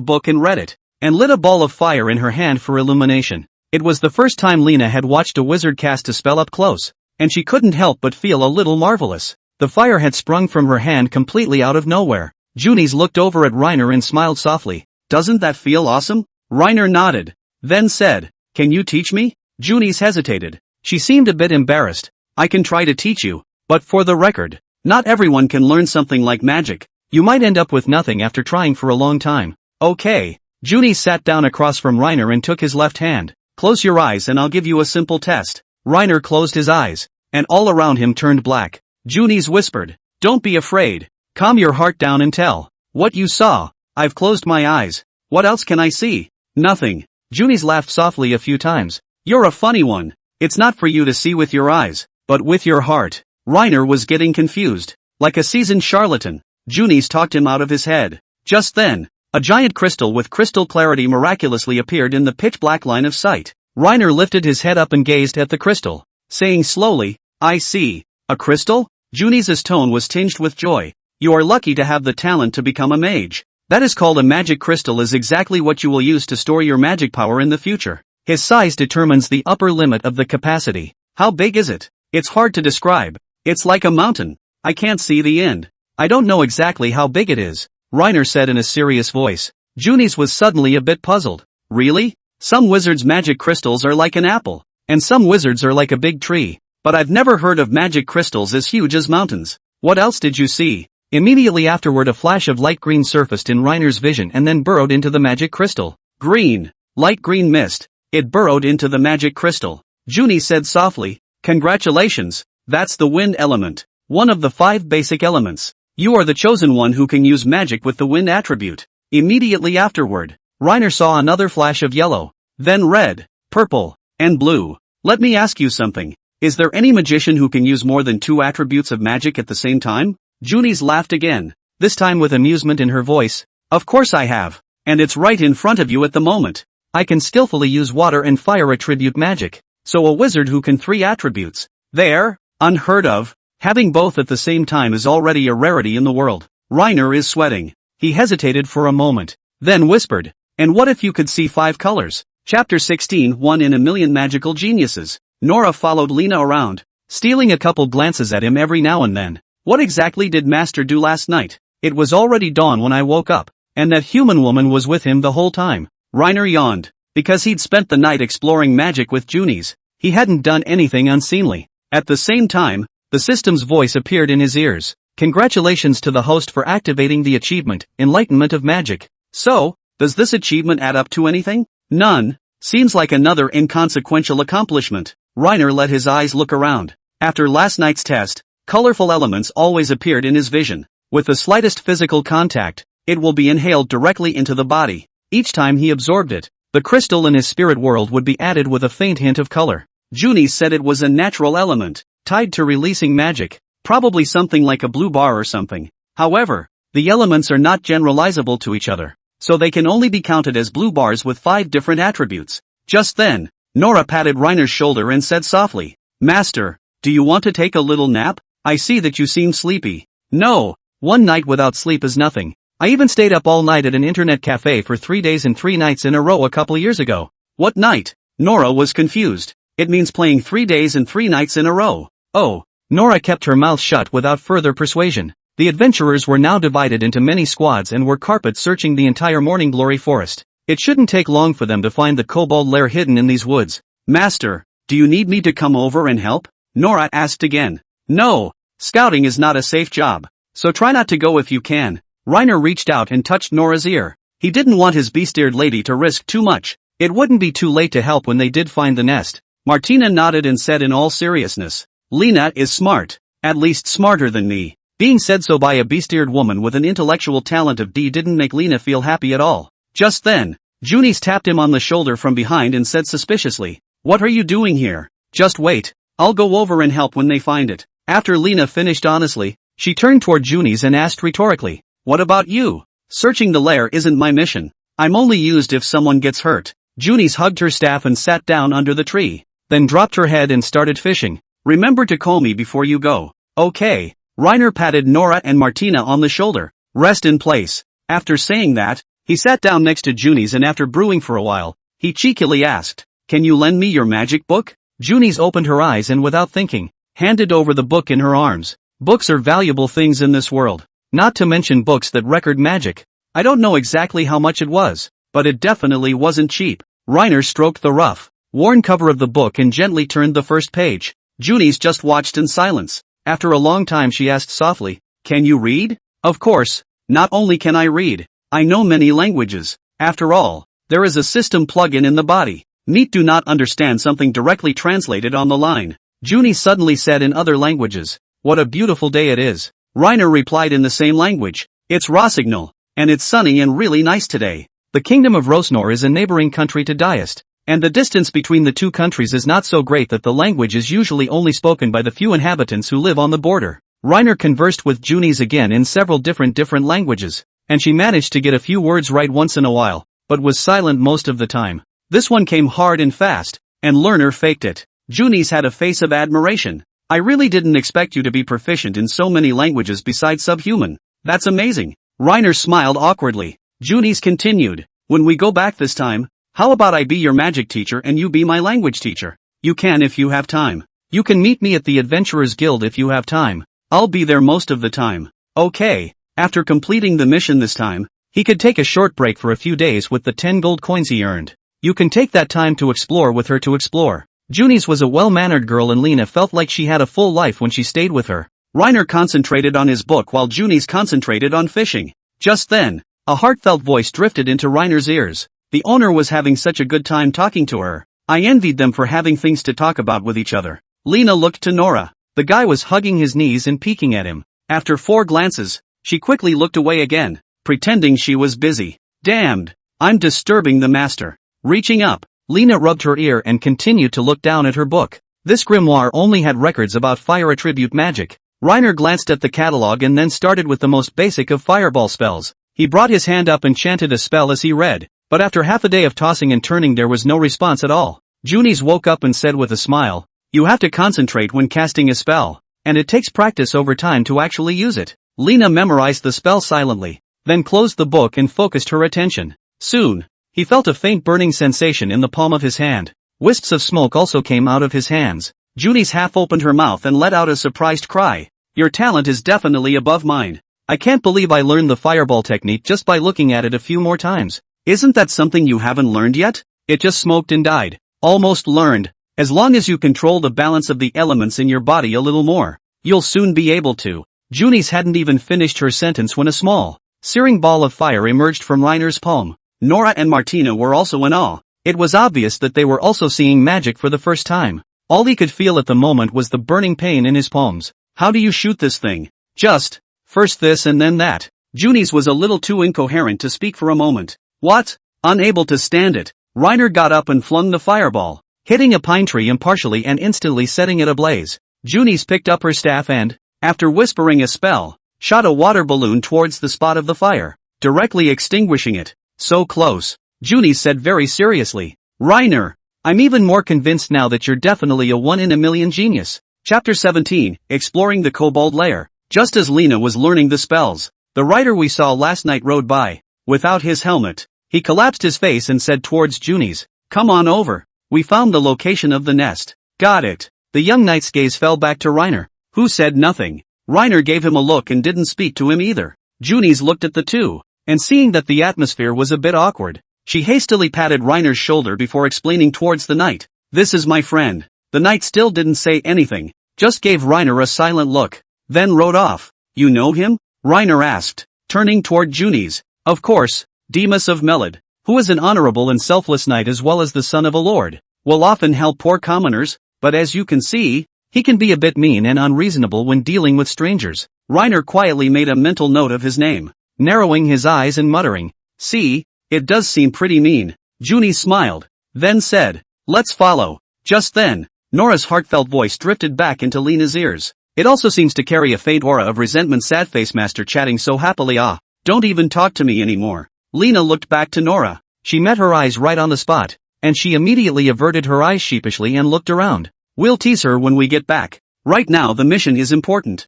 book and read it, and lit a ball of fire in her hand for illumination. It was the first time Lena had watched a wizard cast a spell up close, and she couldn't help but feel a little marvelous. The fire had sprung from her hand completely out of nowhere. Junis looked over at Reiner and smiled softly. Doesn't that feel awesome? Reiner nodded, then said, Can you teach me? Junis hesitated. She seemed a bit embarrassed. I can try to teach you, but for the record, not everyone can learn something like magic. You might end up with nothing after trying for a long time. Okay. Junis sat down across from Reiner and took his left hand. Close your eyes and I'll give you a simple test. Reiner closed his eyes. and all around him turned black. Junis whispered, "Don't be afraid. Calm your heart down and tell what you saw." "I've closed my eyes. What else can I see?" "Nothing." Junis laughed softly a few times. "You're a funny one. It's not for you to see with your eyes, but with your heart." Reiner was getting confused. Like a seasoned charlatan, Junis talked him out of his head. Just then, a giant crystal with crystal clarity miraculously appeared in the pitch-black line of sight. Reiner lifted his head up and gazed at the crystal, saying slowly, "I see. A crystal?" Junis' tone was tinged with joy. "You are lucky to have the talent to become a mage. That is called a magic crystal, is exactly what you will use to store your magic power in the future. His size determines the upper limit of the capacity. How big is it? It's hard to describe. It's like a mountain. I can't see the end. I don't know exactly how big it is," Reiner said in a serious voice. Junis was suddenly a bit puzzled. "Really? Some wizards' magic crystals are like an apple, and some wizards are like a big tree. But I've never heard of magic crystals as huge as mountains. What else did you see?" Immediately afterward, a flash of light green surfaced in Reiner's vision and then burrowed into the magic crystal. Green. Light green mist. It burrowed into the magic crystal. Junis said softly, "Congratulations. That's the wind element. One of the 5 basic elements. You are the chosen one who can use magic with the wind attribute." Immediately afterward, Reiner saw another flash of yellow, then red, purple, and blue. "Let me ask you something. Is there any magician who can use more than 2 attributes of magic at the same time?" Junis laughed again, this time with amusement in her voice. "Of course I have. And it's right in front of you at the moment. I can skillfully use water and fire attribute magic. So a wizard who can 3 attributes. There? Unheard of. Having both at the same time is already a rarity in the world." Reiner is sweating. He hesitated for a moment, then whispered, "And what if you could see 5 colors?" Chapter 16, 1 in a Million Magical Geniuses. Nora followed Lena around, stealing a couple glances at him every now and then. "What exactly did Master do last night?" "It was already dawn when I woke up, and that human woman was with him the whole time." Reiner yawned, because he'd spent the night exploring magic with Junis. He hadn't done anything unseemly. At the same time, the system's voice appeared in his ears. "Congratulations to the host for activating the achievement, Enlightenment of Magic. So, does this achievement add up to anything?" "None. Seems like another inconsequential accomplishment." Reiner let his eyes look around. After last night's test, colorful elements always appeared in his vision. With the slightest physical contact, it will be inhaled directly into the body. Each time he absorbed it, the crystal in his spirit world would be added with a faint hint of color. Junis said it was a natural element, tied to releasing magic, probably something like a blue bar or something. However, the elements are not generalizable to each other, so they can only be counted as blue bars with 5 different attributes. Just then, Nora patted Reiner's shoulder and said softly, "Master, do you want to take a little nap? I see that you seem sleepy." "No, 1 night without sleep is nothing. I even stayed up all night at an internet cafe for 3 days and 3 nights in a row a couple years ago." "What night?" Nora was confused. "It means playing 3 days and 3 nights in a row." "Oh." Nora kept her mouth shut without further persuasion. The adventurers were now divided into many squads and were carpet searching the entire Morning Glory forest. It shouldn't take long for them to find the kobold lair hidden in these woods. "Master, do you need me to come over and help?" Nora asked again. "No, scouting is not a safe job, so try not to go if you can." Reiner reached out and touched Nora's ear. He didn't want his beast-eared lady to risk too much. It wouldn't be too late to help when they did find the nest. Martina nodded and said in all seriousness, "Lena is smart, at least smarter than me." Being said so by a beast-eared woman with an intellectual talent of D didn't make Lena feel happy at all. Just then, Junis tapped him on the shoulder from behind and said suspiciously, "What are you doing here?" "Just wait, I'll go over and help when they find it." After Lena finished honestly, she turned toward Junis and asked rhetorically, "What about you?" "Searching the lair isn't my mission. I'm only used if someone gets hurt." Junis hugged her staff and sat down under the tree, then dropped her head and started fishing. "Remember to call me before you go." "Okay." Reiner patted Nora and Martina on the shoulder. "Rest in place." After saying that, he sat down next to Junis and after brewing for a while, he cheekily asked, "Can you lend me your magic book?" Junis opened her eyes and without thinking, handed over the book in her arms. Books are valuable things in this world. Not to mention books that record magic. I don't know exactly how much it was, but it definitely wasn't cheap. Reiner stroked the rough, worn cover of the book and gently turned the first page. Junis just watched in silence. After a long time she asked softly, "Can you read?" "Of course. Not only can I read, I know many languages. After all, there is a system plug-in in the body. Meat do not understand something directly translated on the line. Junis suddenly said in other languages. What a beautiful day it is. Reiner replied in the same language. It's Rossignol, and it's sunny and really nice today. The kingdom of Rosnor is a neighboring country to Diest, and the distance between the two countries is not so great that the language is usually only spoken by the few inhabitants who live on the border. Reiner conversed with Junis again in several different languages, and she managed to get a few words right once in a while, but was silent most of the time. This one came hard and fast, and learner faked it. Junis had a face of admiration. I really didn't expect you to be proficient in so many languages besides subhuman. That's amazing. Reiner smiled awkwardly. Junis continued. When we go back this time, how about I be your magic teacher and you be my language teacher? You can if you have time. You can meet me at the Adventurers Guild if you have time. I'll be there most of the time. Okay. After completing the mission this time, he could take a short break for a few days with the 10 gold coins he earned. You can take that time to explore with her to explore. Junis was a well-mannered girl and Lena felt like she had a full life when she stayed with her. Reiner concentrated on his book while Junis concentrated on fishing. Just then, a heartfelt voice drifted into Reiner's ears. The owner was having such a good time talking to her. I envied them for having things to talk about with each other. Lena looked to Nora. The guy was hugging his knees and peeking at him. After 4 glances, she quickly looked away again, pretending she was busy. Damned! I'm disturbing the master. Reaching up, Lena rubbed her ear and continued to look down at her book. This grimoire only had records about fire attribute magic. Reiner glanced at the catalog and then started with the most basic of fireball spells. He brought his hand up and chanted a spell as he read, but after half a day of tossing and turning there was no response at all. Junis woke up and said with a smile, you have to concentrate when casting a spell, and it takes practice over time to actually use it. Lena memorized the spell silently, then closed the book and focused her attention. Soon, he felt a faint burning sensation in the palm of his hand. Wisps of smoke also came out of his hands. Junis half opened her mouth and let out a surprised cry. Your talent is definitely above mine. I can't believe I learned the fireball technique just by looking at it a few more times. Isn't that something you haven't learned yet? It just smoked and died. Almost learned. As long as you control the balance of the elements in your body a little more, you'll soon be able to. Junis hadn't even finished her sentence when a small, searing ball of fire emerged from Reiner's palm. Nora and Martina were also in awe. It was obvious that they were also seeing magic for the first time. All he could feel at the moment was the burning pain in his palms. How do you shoot this thing? Just, first this and then that. Junis was a little too incoherent to speak for a moment. What? Unable to stand it, Reiner got up and flung the fireball, hitting a pine tree impartially and instantly setting it ablaze. Junis picked up her staff and, after whispering a spell, shot a water balloon towards the spot of the fire, directly extinguishing it. So close. Junis said very seriously. Reiner, I'm even more convinced now that you're definitely a 1 in a million genius. Chapter 17, Exploring the Kobold Lair. Just as Lena was learning the spells, the rider we saw last night rode by, without his helmet. He collapsed his face and said towards Junis, come on over. We found the location of the nest. Got it. The young knight's gaze fell back to Reiner, who said nothing. Reiner gave him a look and didn't speak to him either. Junis looked at the two, and seeing that the atmosphere was a bit awkward, she hastily patted Reiner's shoulder before explaining towards the knight. This is my friend. The knight still didn't say anything, just gave Reiner a silent look, then rode off. You know him? Reiner asked, turning toward Junis. Of course, Demas of Melid, who is an honorable and selfless knight as well as the son of a lord, will often help poor commoners, but as you can see, he can be a bit mean and unreasonable when dealing with strangers. Reiner quietly made a mental note of his name, narrowing his eyes and muttering, see, it does seem pretty mean. Junis smiled, then said, let's follow. Just then, Nora's heartfelt voice drifted back into Lena's ears. It also seems to carry a faint aura of resentment. Sad face master chatting so happily. Don't even talk to me anymore. Lena looked back to Nora. She met her eyes right on the spot, and she immediately averted her eyes sheepishly and looked around. We'll tease her when we get back. Right now the mission is important.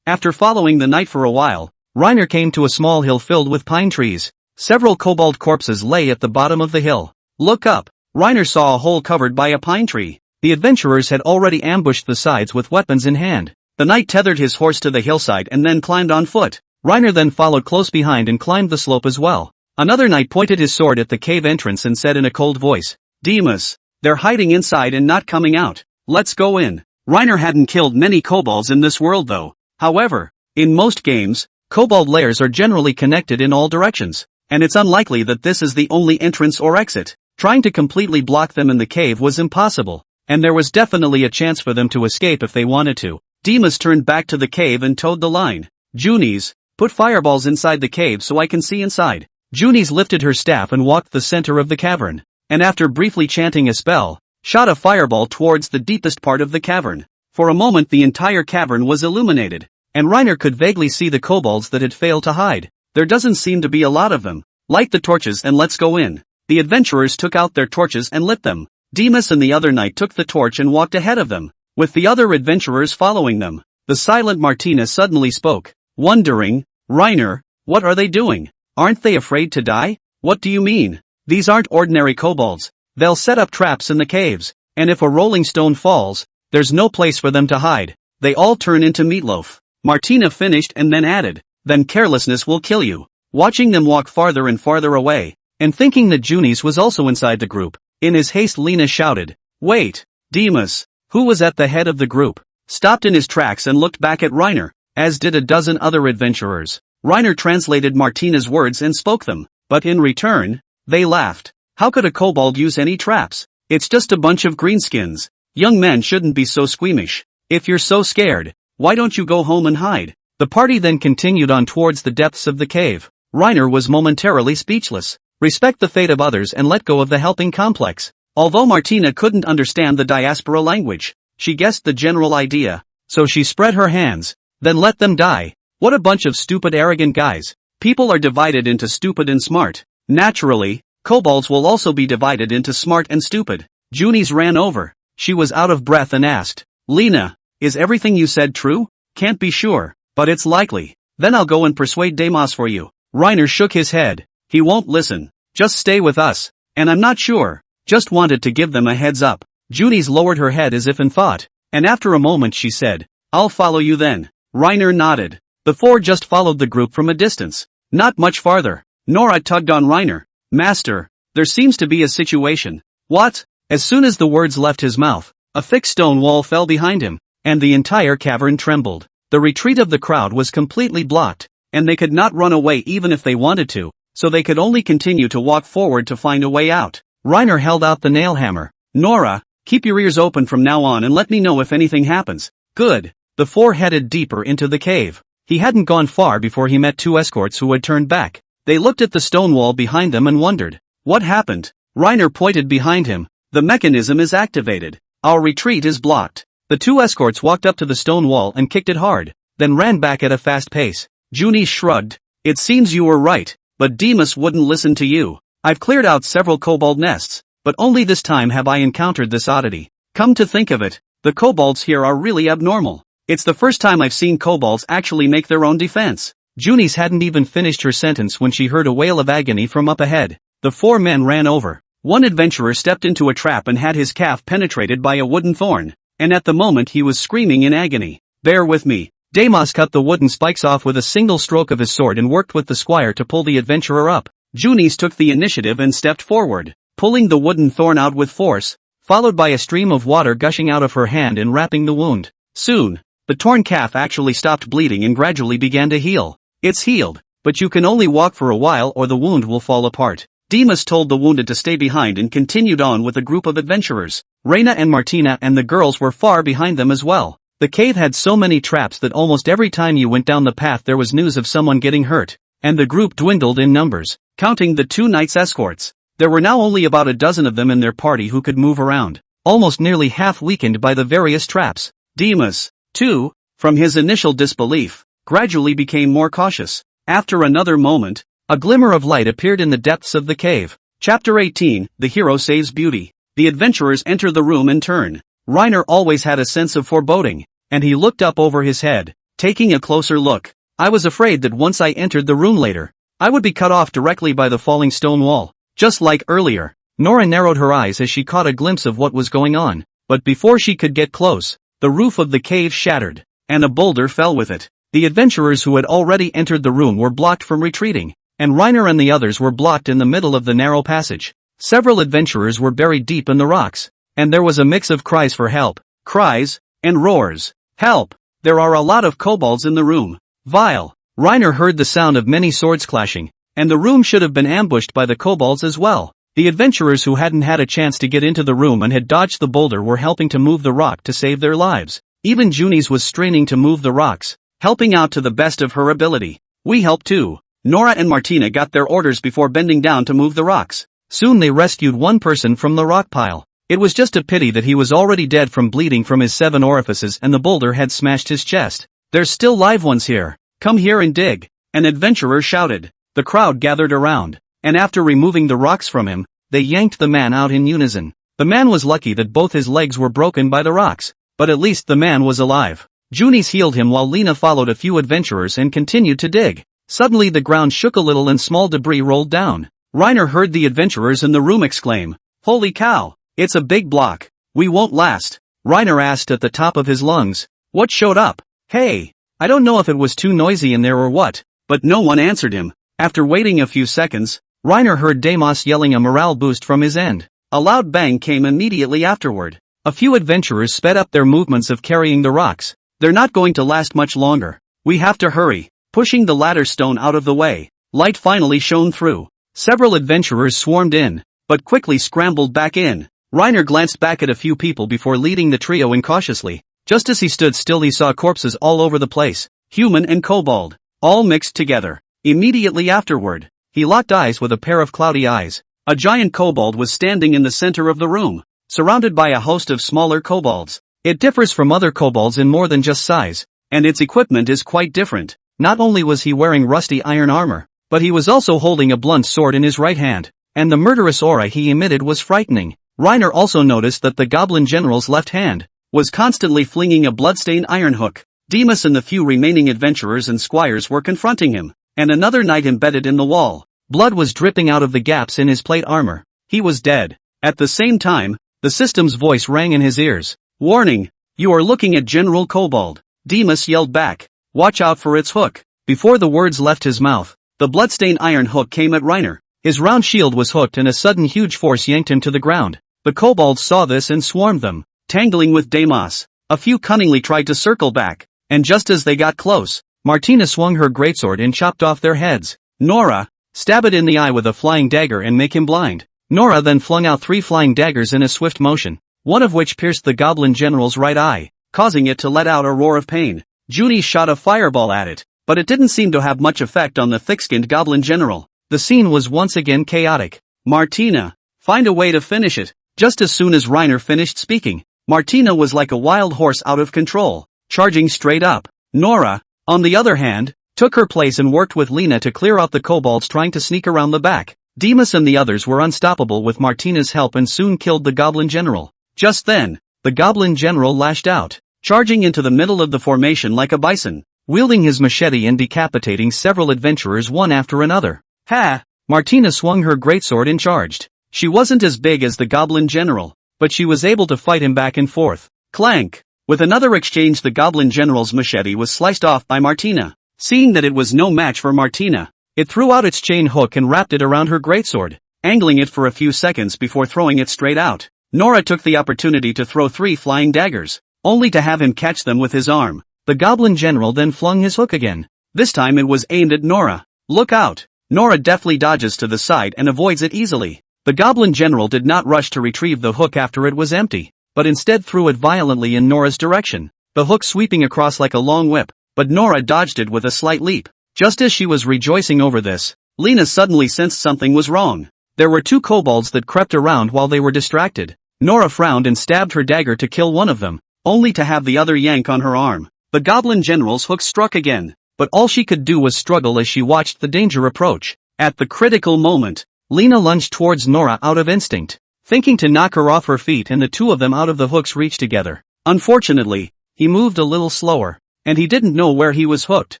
After following the knight for a while, Reiner came to a small hill filled with pine trees. Several kobold corpses lay at the bottom of the hill. Look up. Reiner saw a hole covered by a pine tree. The adventurers had already ambushed the sides with weapons in hand. The knight tethered his horse to the hillside and then climbed on foot. Reiner then followed close behind and climbed the slope as well. Another knight pointed his sword at the cave entrance and said in a cold voice, Demas, they're hiding inside and not coming out. Let's go in. Reiner hadn't killed many kobolds in this world though. However, in most games, kobold lairs are generally connected in all directions, and it's unlikely that this is the only entrance or exit. Trying to completely block them in the cave was impossible. and there was definitely a chance for them to escape if they wanted to. Deemas turned back to the cave and towed the line. Junis, put fireballs inside the cave so I can see inside. Junis lifted her staff and walked the center of the cavern, and after briefly chanting a spell, shot a fireball towards the deepest part of the cavern. For a moment the entire cavern was illuminated, and Reiner could vaguely see the kobolds that had failed to hide. There doesn't seem to be a lot of them. Light the torches and let's go in. The adventurers took out their torches and lit them. Deemas and the other knight took the torch and walked ahead of them, with the other adventurers following them. The silent Martina suddenly spoke, wondering, Reiner, what are they doing? Aren't they afraid to die? What do you mean? These aren't ordinary kobolds. They'll set up traps in the caves, and if a rolling stone falls, there's no place for them to hide. They all turn into meatloaf. Martina finished and then added, then carelessness will kill you. Watching them walk farther and farther away, and thinking that Junis was also inside the group, in his haste Lena shouted, wait, Deemas, who was at the head of the group, stopped in his tracks and looked back at Reiner, as did a dozen other adventurers. Reiner translated Martina's words and spoke them, but in return, they laughed. How could a kobold use any traps? It's just a bunch of greenskins. Young men shouldn't be so squeamish. If you're so scared, why don't you go home and hide? The party then continued on towards the depths of the cave. Reiner was momentarily speechless. Respect the fate of others and let go of the helping complex. Although Martina couldn't understand the diaspora language, she guessed the general idea, so she spread her hands, then let them die. What a bunch of stupid arrogant guys. People are divided into stupid and smart. Naturally, kobolds will also be divided into smart and stupid. Junis ran over. She was out of breath and asked, Lena, is everything you said true? Can't be sure, but it's likely. Then I'll go and persuade Deemas for you. Reiner shook his head. He won't listen. Just stay with us. And I'm not sure. Just wanted to give them a heads up. Junis lowered her head as if in thought, and after a moment she said, I'll follow you then. Reiner nodded. The four just followed the group from a distance. Not much farther. Nora tugged on Reiner. Master, there seems to be a situation. What? As soon as the words left his mouth, a thick stone wall fell behind him, and the entire cavern trembled. The retreat of the crowd was completely blocked, and they could not run away even if they wanted to, so they could only continue to walk forward to find a way out. Reiner held out the nail hammer. Nora, keep your ears open from now on and let me know if anything happens. Good. The four headed deeper into the cave. He hadn't gone far before he met two escorts who had turned back. They looked at the stone wall behind them and wondered, what happened? Reiner pointed behind him. The mechanism is activated. Our retreat is blocked. The two escorts walked up to the stone wall and kicked it hard, then ran back at a fast pace. Junis shrugged. It seems you were right, but Deemas wouldn't listen to you. I've cleared out several kobold nests, but only this time have I encountered this oddity. Come to think of it, the kobolds here are really abnormal. It's the first time I've seen kobolds actually make their own defense. Junis hadn't even finished her sentence when she heard a wail of agony from up ahead. The four men ran over. One adventurer stepped into a trap and had his calf penetrated by a wooden thorn, and at the moment he was screaming in agony. Bear with me. Deemas cut the wooden spikes off with a single stroke of his sword and worked with the squire to pull the adventurer up. Junis took the initiative and stepped forward, pulling the wooden thorn out with force, followed by a stream of water gushing out of her hand and wrapping the wound. Soon, the torn calf actually stopped bleeding and gradually began to heal. It's healed, but you can only walk for a while or the wound will fall apart. Deemas told the wounded to stay behind and continued on with a group of adventurers. Reina and Martina and the girls were far behind them as well. The cave had so many traps that almost every time you went down the path there was news of someone getting hurt, and the group dwindled in numbers. Counting the two knights' escorts, there were now only about a dozen of them in their party who could move around, almost nearly half weakened by the various traps. Deemas, too, from his initial disbelief, gradually became more cautious. After another moment, a glimmer of light appeared in the depths of the cave. Chapter 18, The Hero Saves Beauty. The adventurers enter the room in turn. Reiner always had a sense of foreboding, and he looked up over his head, taking a closer look. I was afraid that once I entered the room later, I would be cut off directly by the falling stone wall. Just like earlier, Nora narrowed her eyes as she caught a glimpse of what was going on, but before she could get close, the roof of the cave shattered, and a boulder fell with it. The adventurers who had already entered the room were blocked from retreating, and Reiner and the others were blocked in the middle of the narrow passage. Several adventurers were buried deep in the rocks, and there was a mix of cries for help, cries, and roars. Help! There are a lot of kobolds in the room. Vile! Reiner heard the sound of many swords clashing, and the room should have been ambushed by the kobolds as well. The adventurers who hadn't had a chance to get into the room and had dodged the boulder were helping to move the rock to save their lives. Even Junis was straining to move the rocks, helping out to the best of her ability. We helped too. Nora and Martina got their orders before bending down to move the rocks. Soon they rescued one person from the rock pile. It was just a pity that he was already dead from bleeding from his 7 orifices and the boulder had smashed his chest. There's still live ones here. Come here and dig. An adventurer shouted. The crowd gathered around, and after removing the rocks from him, they yanked the man out in unison. The man was lucky that both his legs were broken by the rocks, but at least the man was alive. Junis healed him while Lena followed a few adventurers and continued to dig. Suddenly the ground shook a little and small debris rolled down. Reiner heard the adventurers in the room exclaim, "Holy cow! It's a big block. We won't last." Reiner asked at the top of his lungs, "What showed up? Hey, I don't know if it was too noisy in there or what," but no one answered him. After waiting a few seconds, Reiner heard Deimos yelling a morale boost from his end. A loud bang came immediately afterward. A few adventurers sped up their movements of carrying the rocks. They're not going to last much longer. We have to hurry. Pushing the ladder stone out of the way, light finally shone through. Several adventurers swarmed in, but quickly scrambled back in. Reiner glanced back at a few people before leading the trio in cautiously. Just as he stood still he saw corpses all over the place, human and kobold, all mixed together. Immediately afterward, he locked eyes with a pair of cloudy eyes. A giant kobold was standing in the center of the room, surrounded by a host of smaller kobolds. It differs from other kobolds in more than just size, and its equipment is quite different. Not only was he wearing rusty iron armor, but he was also holding a blunt sword in his right hand, and the murderous aura he emitted was frightening. Reiner also noticed that the goblin general's left hand was constantly flinging a bloodstained iron hook. Demas and the few remaining adventurers and squires were confronting him, and another knight embedded in the wall. Blood was dripping out of the gaps in his plate armor. He was dead. At the same time, the system's voice rang in his ears. "Warning! You are looking at General Kobold." Demas yelled back, "Watch out for its hook." Before the words left his mouth, the bloodstained iron hook came at Reiner. His round shield was hooked and a sudden huge force yanked him to the ground. The kobolds saw this and swarmed them, tangling with Demas. A few cunningly tried to circle back, and just as they got close, Martina swung her greatsword and chopped off their heads. "Nora, stab it in the eye with a flying dagger and make him blind." Nora then flung out 3 flying daggers in a swift motion, one of which pierced the goblin general's right eye, causing it to let out a roar of pain. Junis shot a fireball at it, but it didn't seem to have much effect on the thick-skinned goblin general. The scene was once again chaotic. "Martina, find a way to finish it." Just as soon as Reiner finished speaking, Martina was like a wild horse out of control, charging straight up. Nora, on the other hand, took her place and worked with Lena to clear out the kobolds trying to sneak around the back. Demas and the others were unstoppable with Martina's help and soon killed the goblin general. Just then, the goblin general lashed out, charging into the middle of the formation like a bison, wielding his machete and decapitating several adventurers one after another. "Ha!" Martina swung her greatsword and charged. She wasn't as big as the goblin general, but she was able to fight him back and forth. Clank! With another exchange the goblin general's machete was sliced off by Martina. Seeing that it was no match for Martina, it threw out its chain hook and wrapped it around her greatsword, angling it for a few seconds before throwing it straight out. Nora took the opportunity to throw 3 flying daggers, only to have him catch them with his arm. The goblin general then flung his hook again. This time it was aimed at Nora. "Look out!" Nora deftly dodges to the side and avoids it easily. The goblin general did not rush to retrieve the hook after it was empty, but instead threw it violently in Nora's direction, the hook sweeping across like a long whip, but Nora dodged it with a slight leap. Just as she was rejoicing over this, Lena suddenly sensed something was wrong. There were 2 kobolds that crept around while they were distracted. Nora frowned and stabbed her dagger to kill one of them, only to have the other yank on her arm. The goblin general's hook struck again, but all she could do was struggle as she watched the danger approach. At the critical moment, Lena lunged towards Nora out of instinct, thinking to knock her off her feet and the 2 of them out of the hook's reach together. Unfortunately, he moved a little slower, and he didn't know where he was hooked,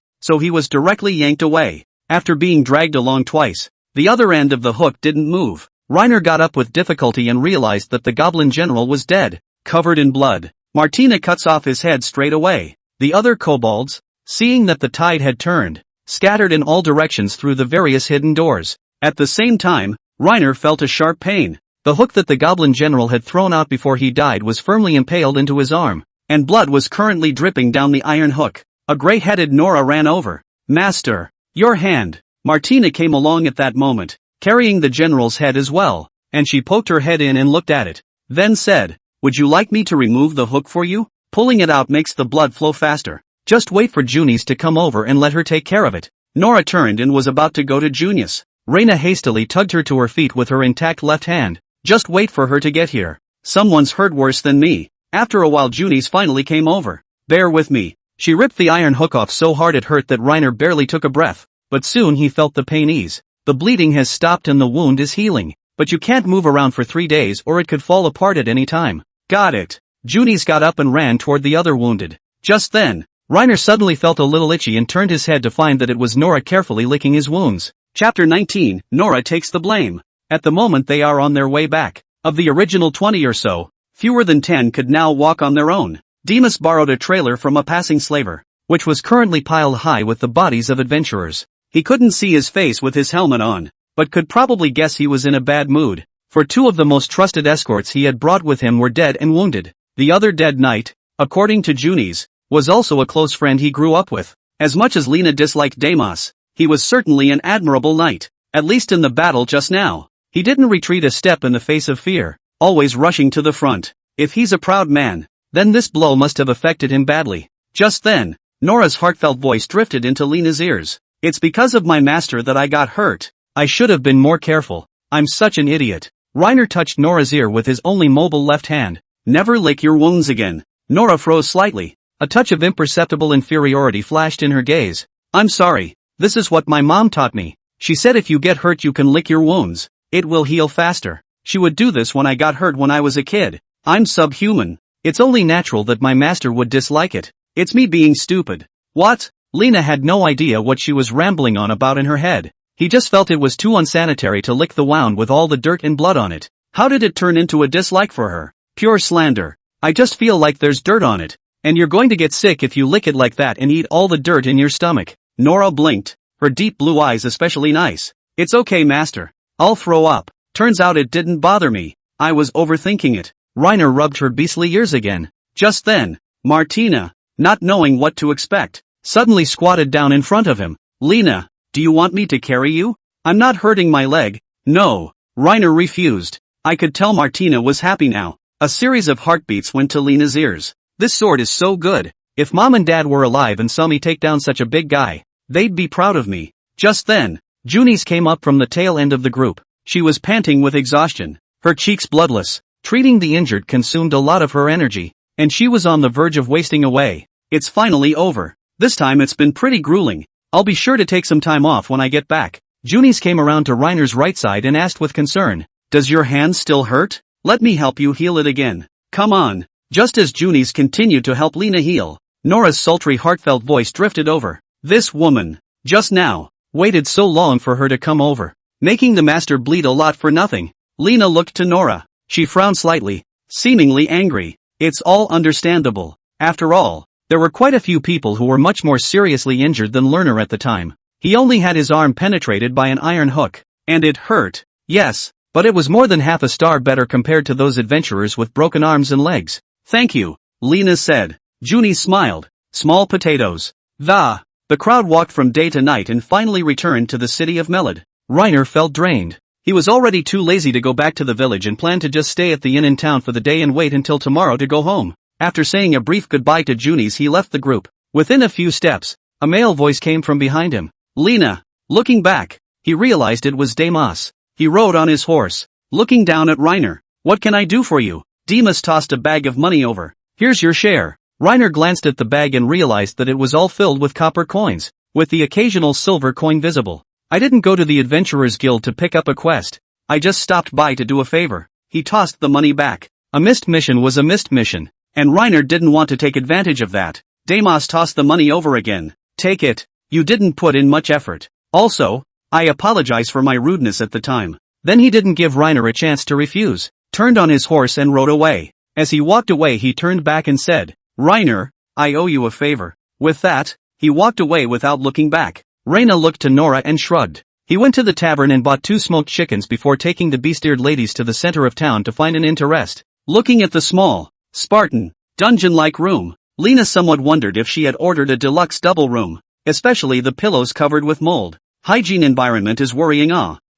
so he was directly yanked away. After being dragged along twice, the other end of the hook didn't move. Reiner got up with difficulty and realized that the goblin general was dead, covered in blood. Martina cuts off his head straight away. The other kobolds, seeing that the tide had turned, scattered in all directions through the various hidden doors. At the same time, Reiner felt a sharp pain. The hook that the goblin general had thrown out before he died was firmly impaled into his arm, and blood was currently dripping down the iron hook. A gray-headed Nora ran over. "Master, your hand." Martina came along at that moment, carrying the general's head as well, and she poked her head in and looked at it. Then said, "Would you like me to remove the hook for you? Pulling it out makes the blood flow faster. Just wait for Junis to come over and let her take care of it." Nora turned and was about to go to Junis. Reina hastily tugged her to her feet with her intact left hand. "Just wait for her to get here. Someone's hurt worse than me." After a while Junis finally came over. "Bear with me." She ripped the iron hook off so hard it hurt that Reiner barely took a breath, but soon he felt the pain ease. "The bleeding has stopped and the wound is healing, but you can't move around for 3 days or it could fall apart at any time." "Got it." Junis got up and ran toward the other wounded. Just then, Reiner suddenly felt a little itchy and turned his head to find that it was Nora carefully licking his wounds. Chapter 19, Nora takes the blame. At the moment they are on their way back. Of the original 20 or so, fewer than 10 could now walk on their own. Demas borrowed a trailer from a passing slaver, which was currently piled high with the bodies of adventurers. He couldn't see his face with his helmet on, but could probably guess he was in a bad mood, for 2 of the most trusted escorts he had brought with him were dead and wounded. The other dead knight, according to Junis, was also a close friend he grew up with. As much as Lena disliked Demas, he was certainly an admirable knight, at least in the battle just now. He didn't retreat a step in the face of fear, always rushing to the front. If he's a proud man, then this blow must have affected him badly. Just then, Nora's heartfelt voice drifted into Lena's ears. "It's because of my master that I got hurt. I should have been more careful. I'm such an idiot." Reiner touched Nora's ear with his only mobile left hand. "Never lick your wounds again." Nora froze slightly. A touch of imperceptible inferiority flashed in her gaze. "I'm sorry. This is what my mom taught me. She said if you get hurt you can lick your wounds. It will heal faster. She would do this when I got hurt when I was a kid. I'm subhuman. It's only natural that my master would dislike it. It's me being stupid." "What?" Lena had no idea what she was rambling on about in her head. He just felt it was too unsanitary to lick the wound with all the dirt and blood on it. How did it turn into a dislike for her? Pure slander. "I just feel like there's dirt on it. And you're going to get sick if you lick it like that and eat all the dirt in your stomach." Nora blinked, her deep blue eyes especially nice. "It's okay, master. I'll throw up." Turns out it didn't bother me. I was overthinking it. Reiner rubbed her beastly ears again. Just then, Martina, not knowing what to expect, suddenly squatted down in front of him. "Lena, do you want me to carry you? I'm not hurting my leg." "No." Reiner refused. I could tell Martina was happy now. A series of heartbeats went to Lena's ears. "This sword is so good. If mom and dad were alive and saw me take down such a big guy, they'd be proud of me." Just then, Junis came up from the tail end of the group. She was panting with exhaustion, her cheeks bloodless. Treating the injured consumed a lot of her energy, and she was on the verge of wasting away. "It's finally over. This time it's been pretty grueling. I'll be sure to take some time off when I get back." Junis came around to Reiner's right side and asked with concern, "Does your hand still hurt? Let me help you heal it again. Come on." Just as Junis continued to help Lena heal, Nora's sultry heartfelt voice drifted over. "This woman, just now, waited so long for her to come over, making the master bleed a lot for nothing." Lena looked to Nora. She frowned slightly, seemingly angry. It's all understandable. After all, there were quite a few people who were much more seriously injured than Lerner at the time. He only had his arm penetrated by an iron hook, and it hurt. Yes, but it was more than half a star better compared to those adventurers with broken arms and legs. "Thank you," Lena said. Junis smiled. "Small potatoes." The crowd walked from day to night and finally returned to the city of Melod. Reiner felt drained. He was already too lazy to go back to the village and planned to just stay at the inn in town for the day and wait until tomorrow to go home. After saying a brief goodbye to Junis he left the group. Within a few steps, a male voice came from behind him. "Lena." Looking back, he realized it was Demas. He rode on his horse, looking down at Reiner. "What can I do for you?" Demas tossed a bag of money over. "Here's your share." Reiner glanced at the bag and realized that it was all filled with copper coins, with the occasional silver coin visible. "I didn't go to the Adventurers Guild to pick up a quest. I just stopped by to do a favor." He tossed the money back. A missed mission was a missed mission, and Reiner didn't want to take advantage of that. Demas tossed the money over again. "Take it. You didn't put in much effort. Also, I apologize for my rudeness at the time." Then he didn't give Reiner a chance to refuse, turned on his horse and rode away. As he walked away he turned back and said, "Reiner, I owe you a favor." With that, he walked away without looking back. Reina looked to Nora and shrugged. He went to the tavern and bought 2 smoked chickens before taking the beast-eared ladies to the center of town to find an inn to rest. Looking at the small, Spartan, dungeon-like room, Lena somewhat wondered if she had ordered a deluxe double room, especially the pillows covered with mold. Hygiene environment is worrying.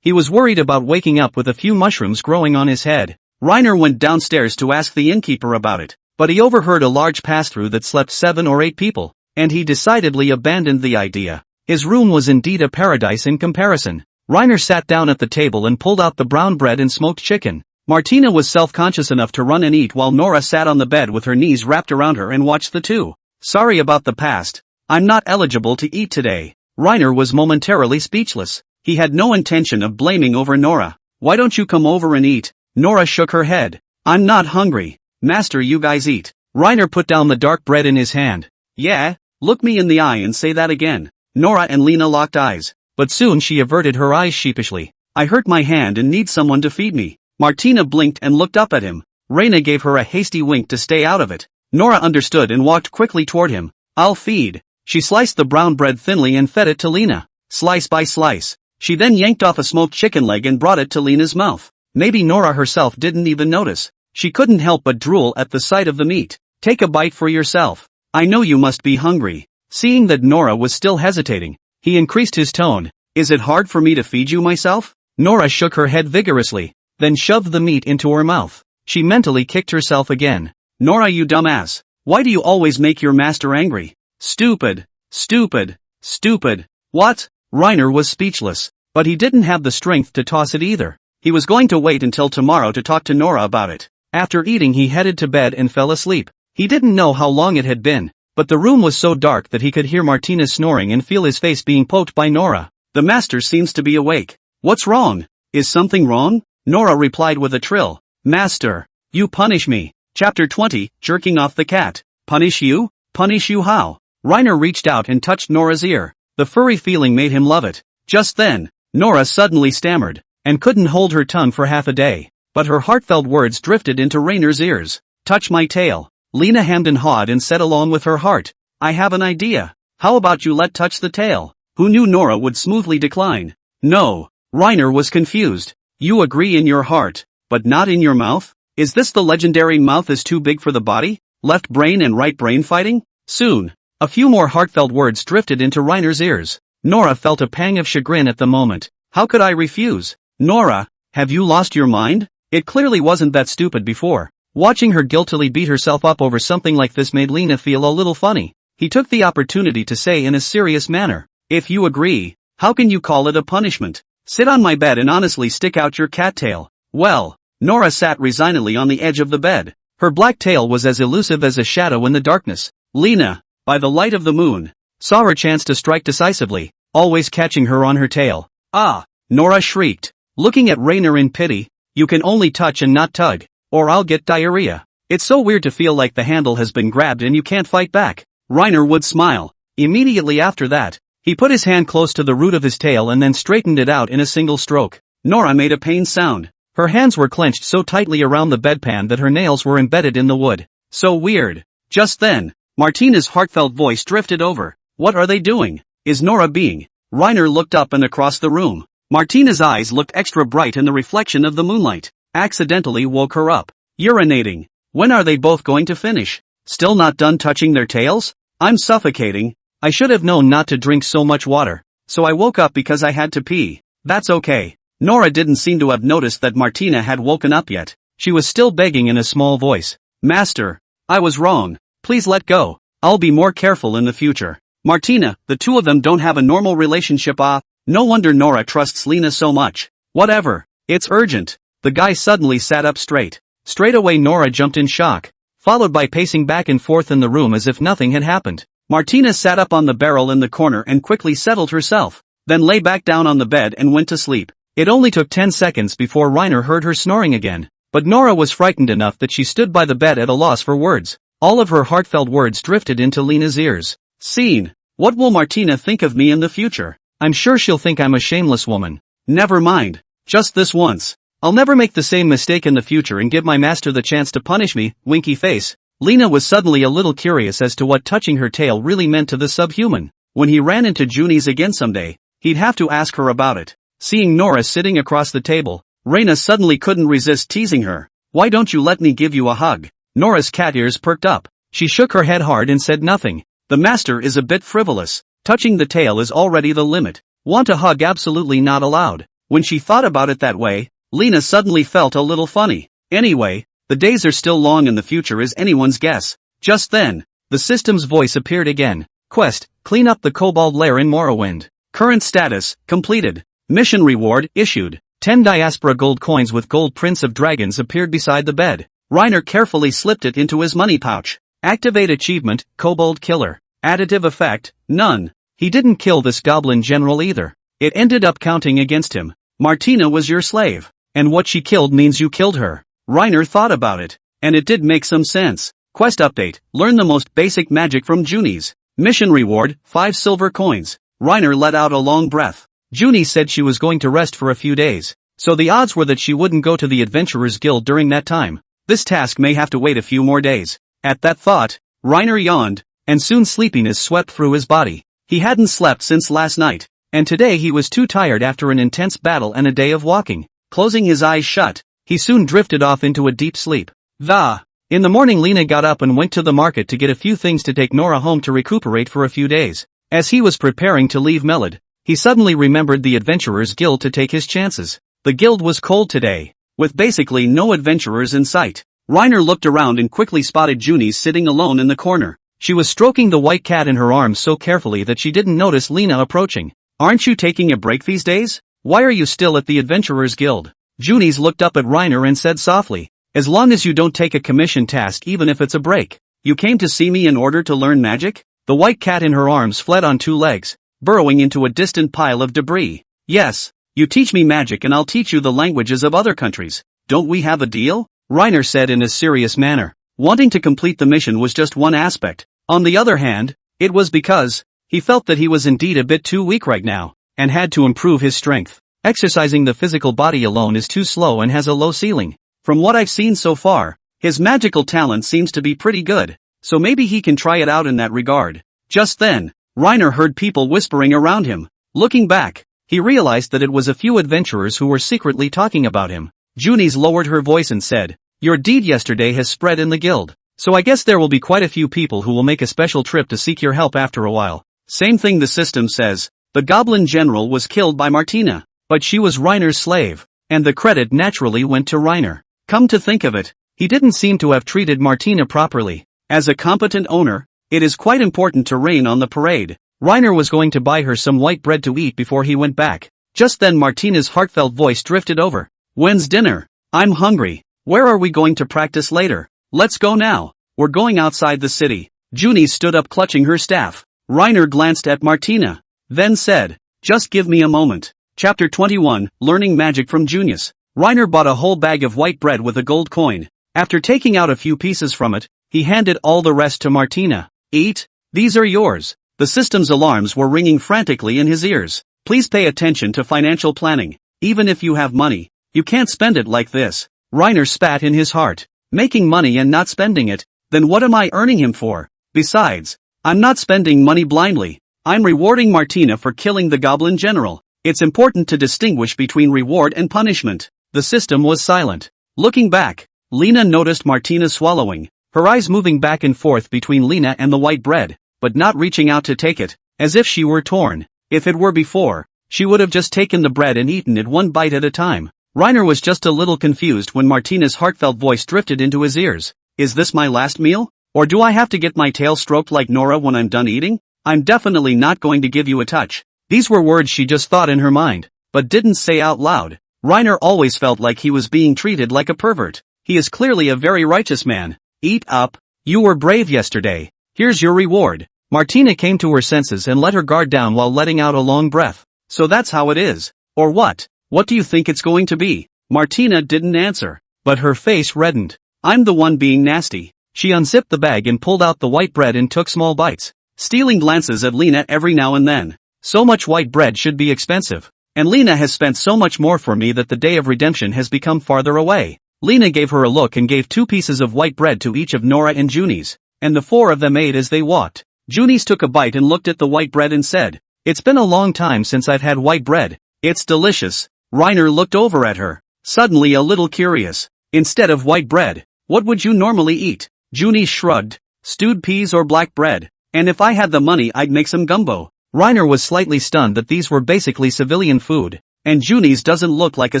He was worried about waking up with a few mushrooms growing on his head. Reiner went downstairs to ask the innkeeper about it, but he overheard a large pass-through that slept 7 or 8 people, and he decidedly abandoned the idea. His room was indeed a paradise in comparison. Reiner sat down at the table and pulled out the brown bread and smoked chicken. Martina was self-conscious enough to run and eat while Nora sat on the bed with her knees wrapped around her and watched the two. Sorry about the past. I'm not eligible to eat today. Reiner was momentarily speechless. He had no intention of blaming over Nora. Why don't you come over and eat? Nora shook her head. I'm not hungry. Master, you guys eat. Reiner put down the dark bread in his hand. Yeah? Look me in the eye and say that again. Nora and Lena locked eyes, but soon she averted her eyes sheepishly. I hurt my hand and need someone to feed me. Martina blinked and looked up at him. Reina gave her a hasty wink to stay out of it. Nora understood and walked quickly toward him. I'll feed. She sliced the brown bread thinly and fed it to Lena, slice by slice. She then yanked off a smoked chicken leg and brought it to Lena's mouth. Maybe Nora herself didn't even notice. She couldn't help but drool at the sight of the meat. Take a bite for yourself. I know you must be hungry. Seeing that Nora was still hesitating, he increased his tone. Is it hard for me to feed you myself? Nora shook her head vigorously, then shoved the meat into her mouth. She mentally kicked herself again. Nora, you dumbass. Why do you always make your master angry? Stupid. Stupid. Stupid. What? Reiner was speechless, but he didn't have the strength to toss it either. He was going to wait until tomorrow to talk to Nora about it. After eating, he headed to bed and fell asleep. He didn't know how long it had been, but the room was so dark that he could hear Martina snoring and feel his face being poked by Nora. The master seems to be awake. What's wrong? Is something wrong? Nora replied with a trill. Master, you punish me. Chapter 20, Jerking Off the Cat. Punish you? Punish you how? Reiner reached out and touched Nora's ear. The furry feeling made him love it. Just then, Nora suddenly stammered, and couldn't hold her tongue for half a day. But her heartfelt words drifted into Reiner's ears. Touch my tail. Lena hemmed and hawed and said along with her heart. I have an idea. How about you let touch the tail? Who knew Nora would smoothly decline? No. Reiner was confused. You agree in your heart, but not in your mouth? Is this the legendary mouth is too big for the body? Left brain and right brain fighting? Soon. A few more heartfelt words drifted into Reiner's ears. Nora felt a pang of chagrin at the moment. How could I refuse? Nora, have you lost your mind? It clearly wasn't that stupid before. Watching her guiltily beat herself up over something like this made Lena feel a little funny. He took the opportunity to say in a serious manner, if you agree, how can you call it a punishment? Sit on my bed and honestly stick out your cat tail. Well, Nora sat resignedly on the edge of the bed. Her black tail was as elusive as a shadow in the darkness. Lena, by the light of the moon, saw her chance to strike decisively, always catching her on her tail. Ah! Nora shrieked, looking at Reiner in pity. You can only touch and not tug, or I'll get diarrhea. It's so weird to feel like the handle has been grabbed and you can't fight back. Reiner would smile. Immediately after that, he put his hand close to the root of his tail and then straightened it out in a single stroke. Nora made a pained sound. Her hands were clenched so tightly around the bedpan that her nails were embedded in the wood. So weird. Just then, Martina's heartfelt voice drifted over. What are they doing? Is Nora being? Reiner looked up and across the room. Martina's eyes looked extra bright in the reflection of the moonlight. Accidentally woke her up. Urinating. When are they both going to finish? Still not done touching their tails? I'm suffocating. I should have known not to drink so much water. So I woke up because I had to pee. That's okay. Nora didn't seem to have noticed that Martina had woken up yet. She was still begging in a small voice. Master, I was wrong. Please let go. I'll be more careful in the future. Martina, the two of them don't have a normal relationship. No wonder Nora trusts Lena so much. Whatever. It's urgent. The guy suddenly sat up straight. Straight away Nora jumped in shock, followed by pacing back and forth in the room as if nothing had happened. Martina sat up on the barrel in the corner and quickly settled herself, then lay back down on the bed and went to sleep. It only took 10 seconds before Reiner heard her snoring again, but Nora was frightened enough that she stood by the bed at a loss for words. All of her heartfelt words drifted into Lena's ears. Scene. What will Martina think of me in the future? I'm sure she'll think I'm a shameless woman. Never mind. Just this once. I'll never make the same mistake in the future and give my master the chance to punish me. Winky face. Lena was suddenly a little curious as to what touching her tail really meant to the subhuman. When he ran into Junis again someday, he'd have to ask her about it. Seeing Nora sitting across the table, Reina suddenly couldn't resist teasing her. Why don't you let me give you a hug? Nora's cat ears perked up. She shook her head hard and said nothing. The master is a bit frivolous. Touching the tail is already the limit. Want a hug? Absolutely not allowed. When she thought about it that way, Lena suddenly felt a little funny. Anyway, the days are still long and the future is anyone's guess. Just then, the system's voice appeared again. Quest, clean up the kobold lair in Morrowind. Current status, completed. Mission reward, issued. 10 diaspora gold coins with gold prints of dragons appeared beside the bed. Reiner carefully slipped it into his money pouch. Activate achievement, Kobold Killer. Additive effect, none. He didn't kill this goblin general either. It ended up counting against him. Martina was your slave. And what she killed means you killed her. Reiner thought about it. And it did make some sense. Quest update, learn the most basic magic from Junis. Mission reward, 5 silver coins. Reiner let out a long breath. Junis said she was going to rest for a few days. So the odds were that she wouldn't go to the Adventurers Guild during that time. This task may have to wait a few more days. At that thought, Reiner yawned, and soon sleepiness swept through his body. He hadn't slept since last night, and today he was too tired after an intense battle and a day of walking. Closing his eyes shut, he soon drifted off into a deep sleep. In the morning Lena got up and went to the market to get a few things to take Nora home to recuperate for a few days. As he was preparing to leave Melod, he suddenly remembered the Adventurers Guild to take his chances. The guild was cold today, with basically no adventurers in sight. Reiner looked around and quickly spotted Junis sitting alone in the corner. She was stroking the white cat in her arms so carefully that she didn't notice Lena approaching. Aren't you taking a break these days? Why are you still at the Adventurers Guild? Junis looked up at Reiner and said softly, as long as you don't take a commission task even if it's a break. You came to see me in order to learn magic? The white cat in her arms fled on 2 legs, burrowing into a distant pile of debris. Yes, you teach me magic and I'll teach you the languages of other countries. Don't we have a deal? Reiner said in a serious manner. Wanting to complete the mission was just one aspect. On the other hand, it was because he felt that he was indeed a bit too weak right now, and had to improve his strength. Exercising the physical body alone is too slow and has a low ceiling. From what I've seen so far, his magical talent seems to be pretty good, so maybe he can try it out in that regard. Just then, Reiner heard people whispering around him. Looking back, he realized that it was a few adventurers who were secretly talking about him. Junis lowered her voice and said, "Your deed yesterday has spread in the guild, so I guess there will be quite a few people who will make a special trip to seek your help after a while." Same thing the system says. The goblin general was killed by Martina, but she was Reiner's slave, and the credit naturally went to Reiner. Come to think of it, he didn't seem to have treated Martina properly. As a competent owner, it is quite important to rain on the parade. Reiner was going to buy her some white bread to eat before he went back. Just then Martina's heartfelt voice drifted over. "When's dinner? I'm hungry. Where are we going to practice later? Let's go now. We're going outside the city." Junis stood up clutching her staff. Reiner glanced at Martina, then said, "Just give me a moment." Chapter 21, Learning Magic from Junis. Reiner bought a whole bag of white bread with a gold coin. After taking out a few pieces from it, he handed all the rest to Martina. "Eat, these are yours." The system's alarms were ringing frantically in his ears. Please pay attention to financial planning. Even if you have money, you can't spend it like this. Reiner spat in his heart. Making money and not spending it, then what am I earning him for? Besides, I'm not spending money blindly. I'm rewarding Martina for killing the goblin general. It's important to distinguish between reward and punishment. The system was silent. Looking back, Lena noticed Martina swallowing, her eyes moving back and forth between Lena and the white bread, but not reaching out to take it, as if she were torn. If it were before, she would have just taken the bread and eaten it one bite at a time. Reiner was just a little confused when Martina's heartfelt voice drifted into his ears. "Is this my last meal? Or do I have to get my tail stroked like Nora when I'm done eating? I'm definitely not going to give you a touch." These were words she just thought in her mind, but didn't say out loud. Reiner always felt like he was being treated like a pervert. He is clearly a very righteous man. "Eat up. You were brave yesterday. Here's your reward." Martina came to her senses and let her guard down while letting out a long breath. "So that's how it is. Or what? What do you think it's going to be?" Martina didn't answer, but her face reddened. "I'm the one being nasty." She unzipped the bag and pulled out the white bread and took small bites, stealing glances at Lena every now and then. So much white bread should be expensive. And Lena has spent so much more for me that the day of redemption has become farther away. Lena gave her a look and gave 2 pieces of white bread to each of Nora and Junis, and the 4 of them ate as they walked. Junis took a bite and looked at the white bread and said, "It's been a long time since I've had white bread. It's delicious." Reiner looked over at her, suddenly a little curious. "Instead of white bread, what would you normally eat?" Junis shrugged. "Stewed peas or black bread. And if I had the money I'd make some gumbo." Reiner was slightly stunned that these were basically civilian food. And Junis doesn't look like a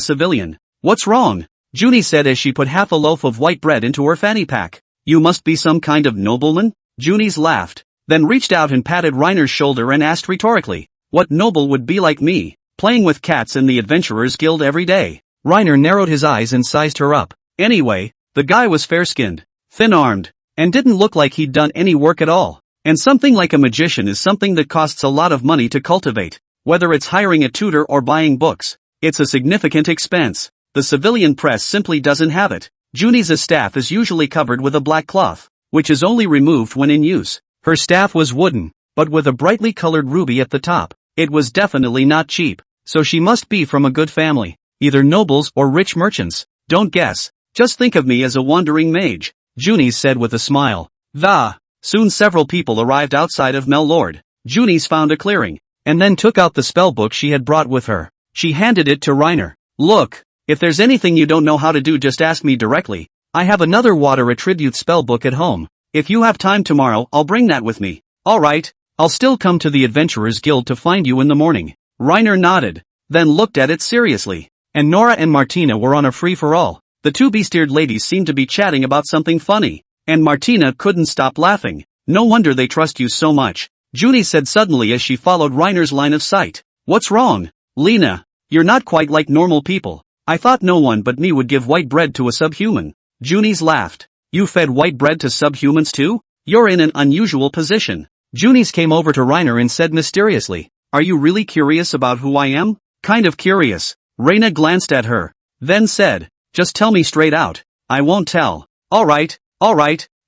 civilian. What's wrong? Junis said as she put half a loaf of white bread into her fanny pack. You must be some kind of nobleman? Junis laughed, then reached out and patted Reiner's shoulder and asked rhetorically, what noble would be like me, playing with cats in the Adventurers Guild every day? Reiner narrowed his eyes and sized her up. Anyway, the guy was fair-skinned, thin-armed, and didn't look like he'd done any work at all. And something like a magician is something that costs a lot of money to cultivate. Whether it's hiring a tutor or buying books, it's a significant expense. The civilian press simply doesn't have it. Junis' staff is usually covered with a black cloth, which is only removed when in use. Her staff was wooden, but with a brightly colored ruby at the top. It was definitely not cheap, so she must be from a good family, either nobles or rich merchants. Don't guess, just think of me as a wandering mage, Junis said with a smile. Soon several people arrived outside of Mellord. Junis found a clearing, and then took out the spell book she had brought with her. She handed it to Reiner. Look, if there's anything you don't know how to do, just ask me directly. I have another water attribute spell book at home. If you have time tomorrow, I'll bring that with me. Alright, I'll still come to the Adventurers Guild to find you in the morning. Reiner nodded, then looked at it seriously. And Nora and Martina were on a free-for-all. The two beast-eared ladies seemed to be chatting about something funny, and Martina couldn't stop laughing. No wonder they trust you so much, Junis said suddenly as she followed Reiner's line of sight. What's wrong? Lena, you're not quite like normal people. I thought no one but me would give white bread to a subhuman. Junis laughed. You fed white bread to subhumans too? You're in an unusual position. Junis came over to Reiner and said mysteriously, are you really curious about who I am? Kind of curious. Reina glanced at her, then said, just tell me straight out. I won't tell. Alright,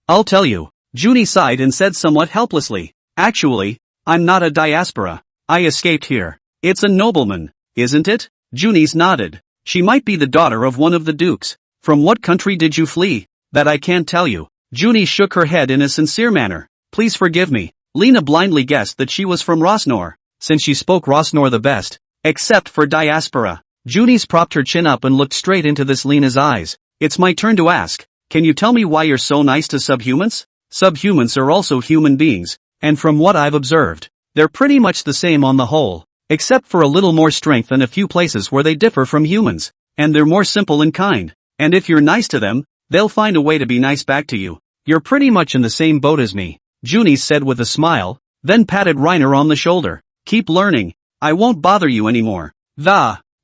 I'll tell you. Junis sighed and said somewhat helplessly, actually, I'm not a diaspora. I escaped here. It's a nobleman, isn't it? Junis nodded. She might be the daughter of one of the dukes. From what country did you flee? That I can't tell you. Junis shook her head in a sincere manner. Please forgive me. Lena blindly guessed that she was from Rosnor, since she spoke Rosnor the best, except for diaspora. Junis propped her chin up and looked straight into this Lena's eyes. It's my turn to ask. Can you tell me why you're so nice to subhumans? Subhumans are also human beings, and from what I've observed, they're pretty much the same on the whole, except for a little more strength and a few places where they differ from humans, and they're more simple and kind, and if you're nice to them, they'll find a way to be nice back to you. You're pretty much in the same boat as me, Junis said with a smile, then patted Reiner on the shoulder. Keep learning. I won't bother you anymore.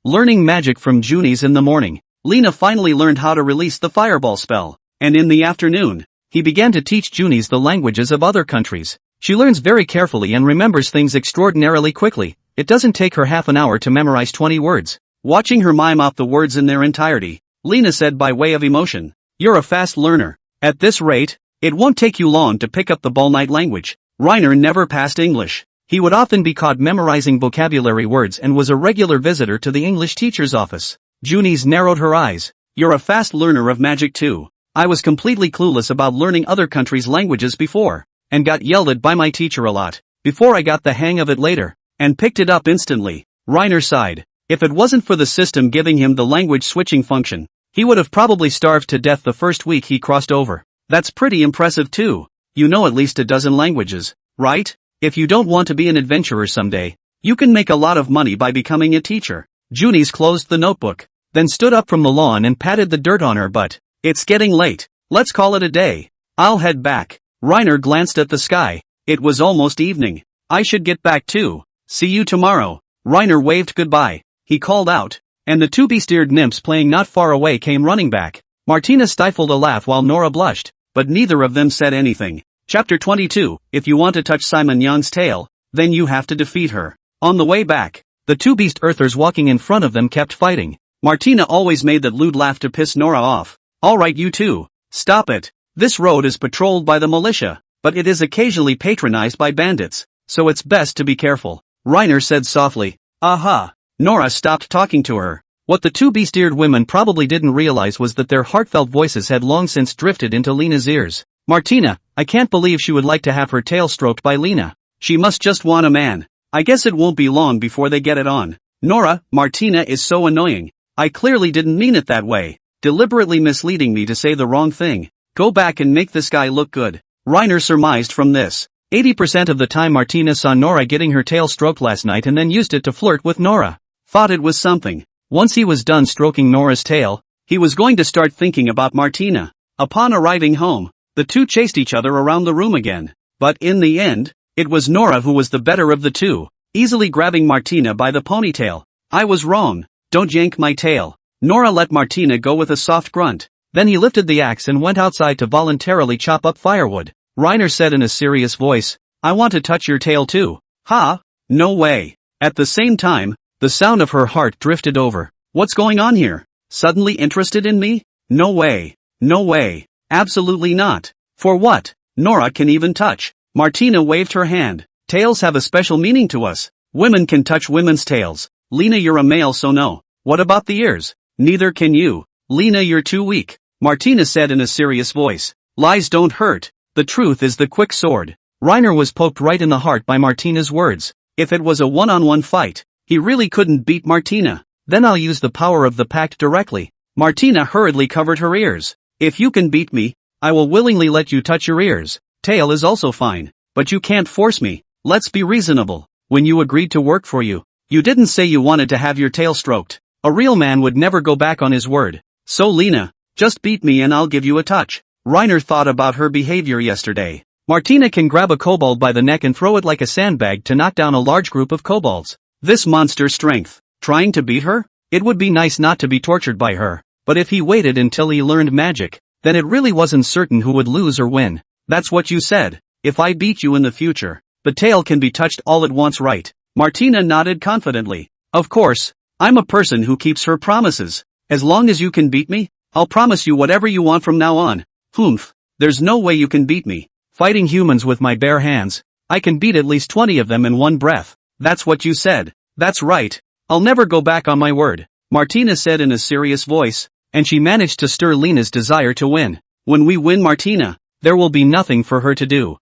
Learning magic from Junis in the morning. Lena finally learned how to release the fireball spell, and in the afternoon, he began to teach Junis the languages of other countries. She learns very carefully and remembers things extraordinarily quickly. It doesn't take her half an hour to memorize 20 words. Watching her mime off the words in their entirety, Lena said by way of emotion, you're a fast learner. At this rate, it won't take you long to pick up the Ball-Night language. Reiner never passed English. He would often be caught memorizing vocabulary words and was a regular visitor to the English teacher's office. Junis narrowed her eyes. You're a fast learner of magic too. I was completely clueless about learning other countries' languages before, and got yelled at by my teacher a lot, before I got the hang of it later, and picked it up instantly. Reiner sighed. If it wasn't for the system giving him the language switching function, he would have probably starved to death the first week he crossed over. That's pretty impressive too. You know at least a dozen languages, right? If you don't want to be an adventurer someday, you can make a lot of money by becoming a teacher. Junis closed the notebook, then stood up from the lawn and patted the dirt on her butt. It's getting late. Let's call it a day. I'll head back. Reiner glanced at the sky. It was almost evening. I should get back too. See you tomorrow. Reiner waved goodbye. He called out, and the two beast-eared nymphs playing not far away came running back. Martina stifled a laugh while Nora blushed, but neither of them said anything. Chapter 22. If you want to touch Simon Young's tail, then you have to defeat her. On the way back, the two beast-earthers walking in front of them kept fighting. Martina always made that lewd laugh to piss Nora off. Alright you two, stop it. This road is patrolled by the militia, but it is occasionally patronized by bandits, so it's best to be careful. Reiner said softly. Aha. Nora stopped talking to her. What the two beast-eared women probably didn't realize was that their heartfelt voices had long since drifted into Lena's ears. Martina, I can't believe she would like to have her tail stroked by Lena. She must just want a man. I guess it won't be long before they get it on. Nora, Martina is so annoying. I clearly didn't mean it that way. Deliberately misleading me to say the wrong thing. Go back and make this guy look good. Reiner surmised from this. 80% of the time Martina saw Nora getting her tail stroked last night and then used it to flirt with Nora. thought it was something. Once he was done stroking Nora's tail, he was going to start thinking about Martina. Upon arriving home, the two chased each other around the room again. But in the end, it was Nora who was the better of the two, easily grabbing Martina by the ponytail. I was wrong. Don't yank my tail. Nora let Martina go with a soft grunt. Then he lifted the axe and went outside to voluntarily chop up firewood. Reiner said in a serious voice, I want to touch your tail too. Ha? No way. At the same time, the sound of her heart drifted over. What's going on here? Suddenly interested in me? No way. No way. Absolutely not. For what? Nora can even touch. Martina waved her hand. Tails have a special meaning to us. Women can touch women's tails. Lena, you're a male, so no. What about the ears? Neither can you. Lena, you're too weak. Martina said in a serious voice. Lies don't hurt. The truth is the quick sword. Reiner was poked right in the heart by Martina's words. If it was a one-on-one fight, he really couldn't beat Martina. Then I'll use the power of the pact directly. Martina hurriedly covered her ears. If you can beat me, I will willingly let you touch your ears. Tail is also fine. But you can't force me. Let's be reasonable. When you agreed to work for you, you didn't say you wanted to have your tail stroked. A real man would never go back on his word. So Lena, just beat me and I'll give you a touch. Reiner thought about her behavior yesterday. Martina can grab a kobold by the neck and throw it like a sandbag to knock down a large group of kobolds. This monster strength. Trying to beat her? It would be nice not to be tortured by her. But if he waited until he learned magic, then it really wasn't certain who would lose or win. That's what you said. If I beat you in the future, the tail can be touched all at once, right? Martina nodded confidently. Of course. I'm a person who keeps her promises. As long as you can beat me, I'll promise you whatever you want from now on. Humph. There's no way you can beat me. Fighting humans with my bare hands, I can beat at least 20 of them in one breath. That's what you said. That's right. I'll never go back on my word, Martina said in a serious voice, and she managed to stir Lena's desire to win. When we win, Martina, there will be nothing for her to do.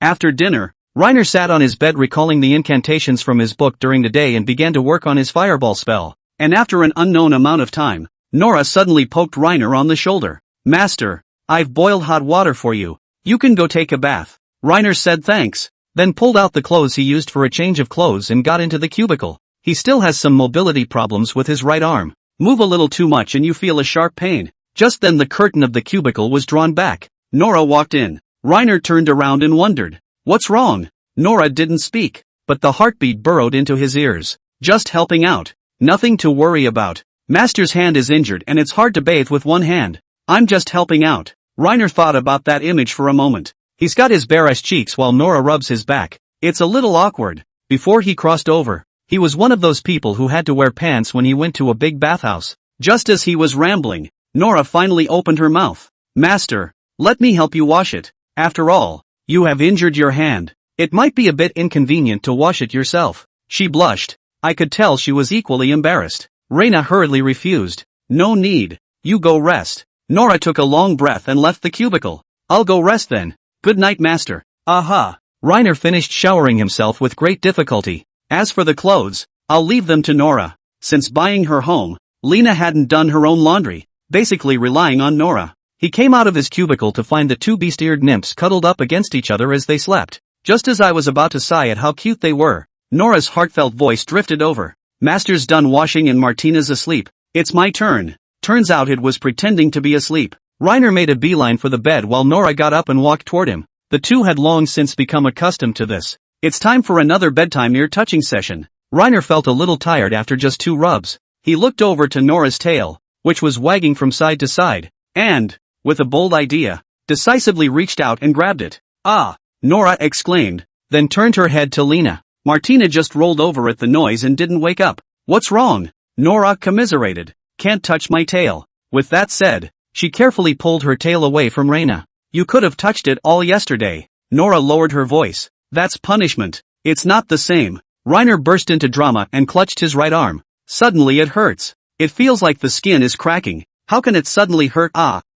After dinner, Reiner sat on his bed recalling the incantations from his book during the day and began to work on his fireball spell. And after an unknown amount of time, Nora suddenly poked Reiner on the shoulder. Master, I've boiled hot water for you. You can go take a bath. Reiner said thanks, then pulled out the clothes he used for a change of clothes and got into the cubicle. He still has some mobility problems with his right arm. Move a little too much and you feel a sharp pain. Just then the curtain of the cubicle was drawn back. Nora walked in. Reiner turned around and wondered. What's wrong? Nora didn't speak, but the heartbeat burrowed into his ears. Just helping out. Nothing to worry about. Master's hand is injured and it's hard to bathe with one hand. I'm just helping out. Reiner thought about that image for a moment. He's got his bare-ass cheeks while Nora rubs his back. It's a little awkward. Before he crossed over, he was one of those people who had to wear pants when he went to a big bathhouse. Just as he was rambling, Nora finally opened her mouth. Master, let me help you wash it. After all, you have injured your hand. It might be a bit inconvenient to wash it yourself. She blushed. I could tell she was equally embarrassed. Reina hurriedly refused. No need. You go rest. Nora took a long breath and left the cubicle. I'll go rest then. Good night, master. Aha. Reiner finished showering himself with great difficulty. As for the clothes, I'll leave them to Nora. Since buying her home, Lena hadn't done her own laundry, basically relying on Nora. He came out of his cubicle to find the two beast-eared nymphs cuddled up against each other as they slept. Just as I was about to sigh at how cute they were, Nora's heartfelt voice drifted over. Master's done washing and Martina's asleep. It's my turn. Turns out it was pretending to be asleep. Reiner made a beeline for the bed while Nora got up and walked toward him. The two had long since become accustomed to this. It's time for another bedtime ear-touching session. Reiner felt a little tired after just 2 rubs. He looked over to Nora's tail, which was wagging from side to side, and, with a bold idea, decisively reached out and grabbed it. Ah! Nora exclaimed, then turned her head to Lena. Martina just rolled over at the noise and didn't wake up. What's wrong? Nora commiserated. Can't touch my tail. With that said, she carefully pulled her tail away from Reina. You could have touched it all yesterday. Nora lowered her voice. That's punishment. It's not the same. Reiner burst into drama and clutched his right arm. Suddenly it hurts. It feels like the skin is cracking. How can it suddenly hurt?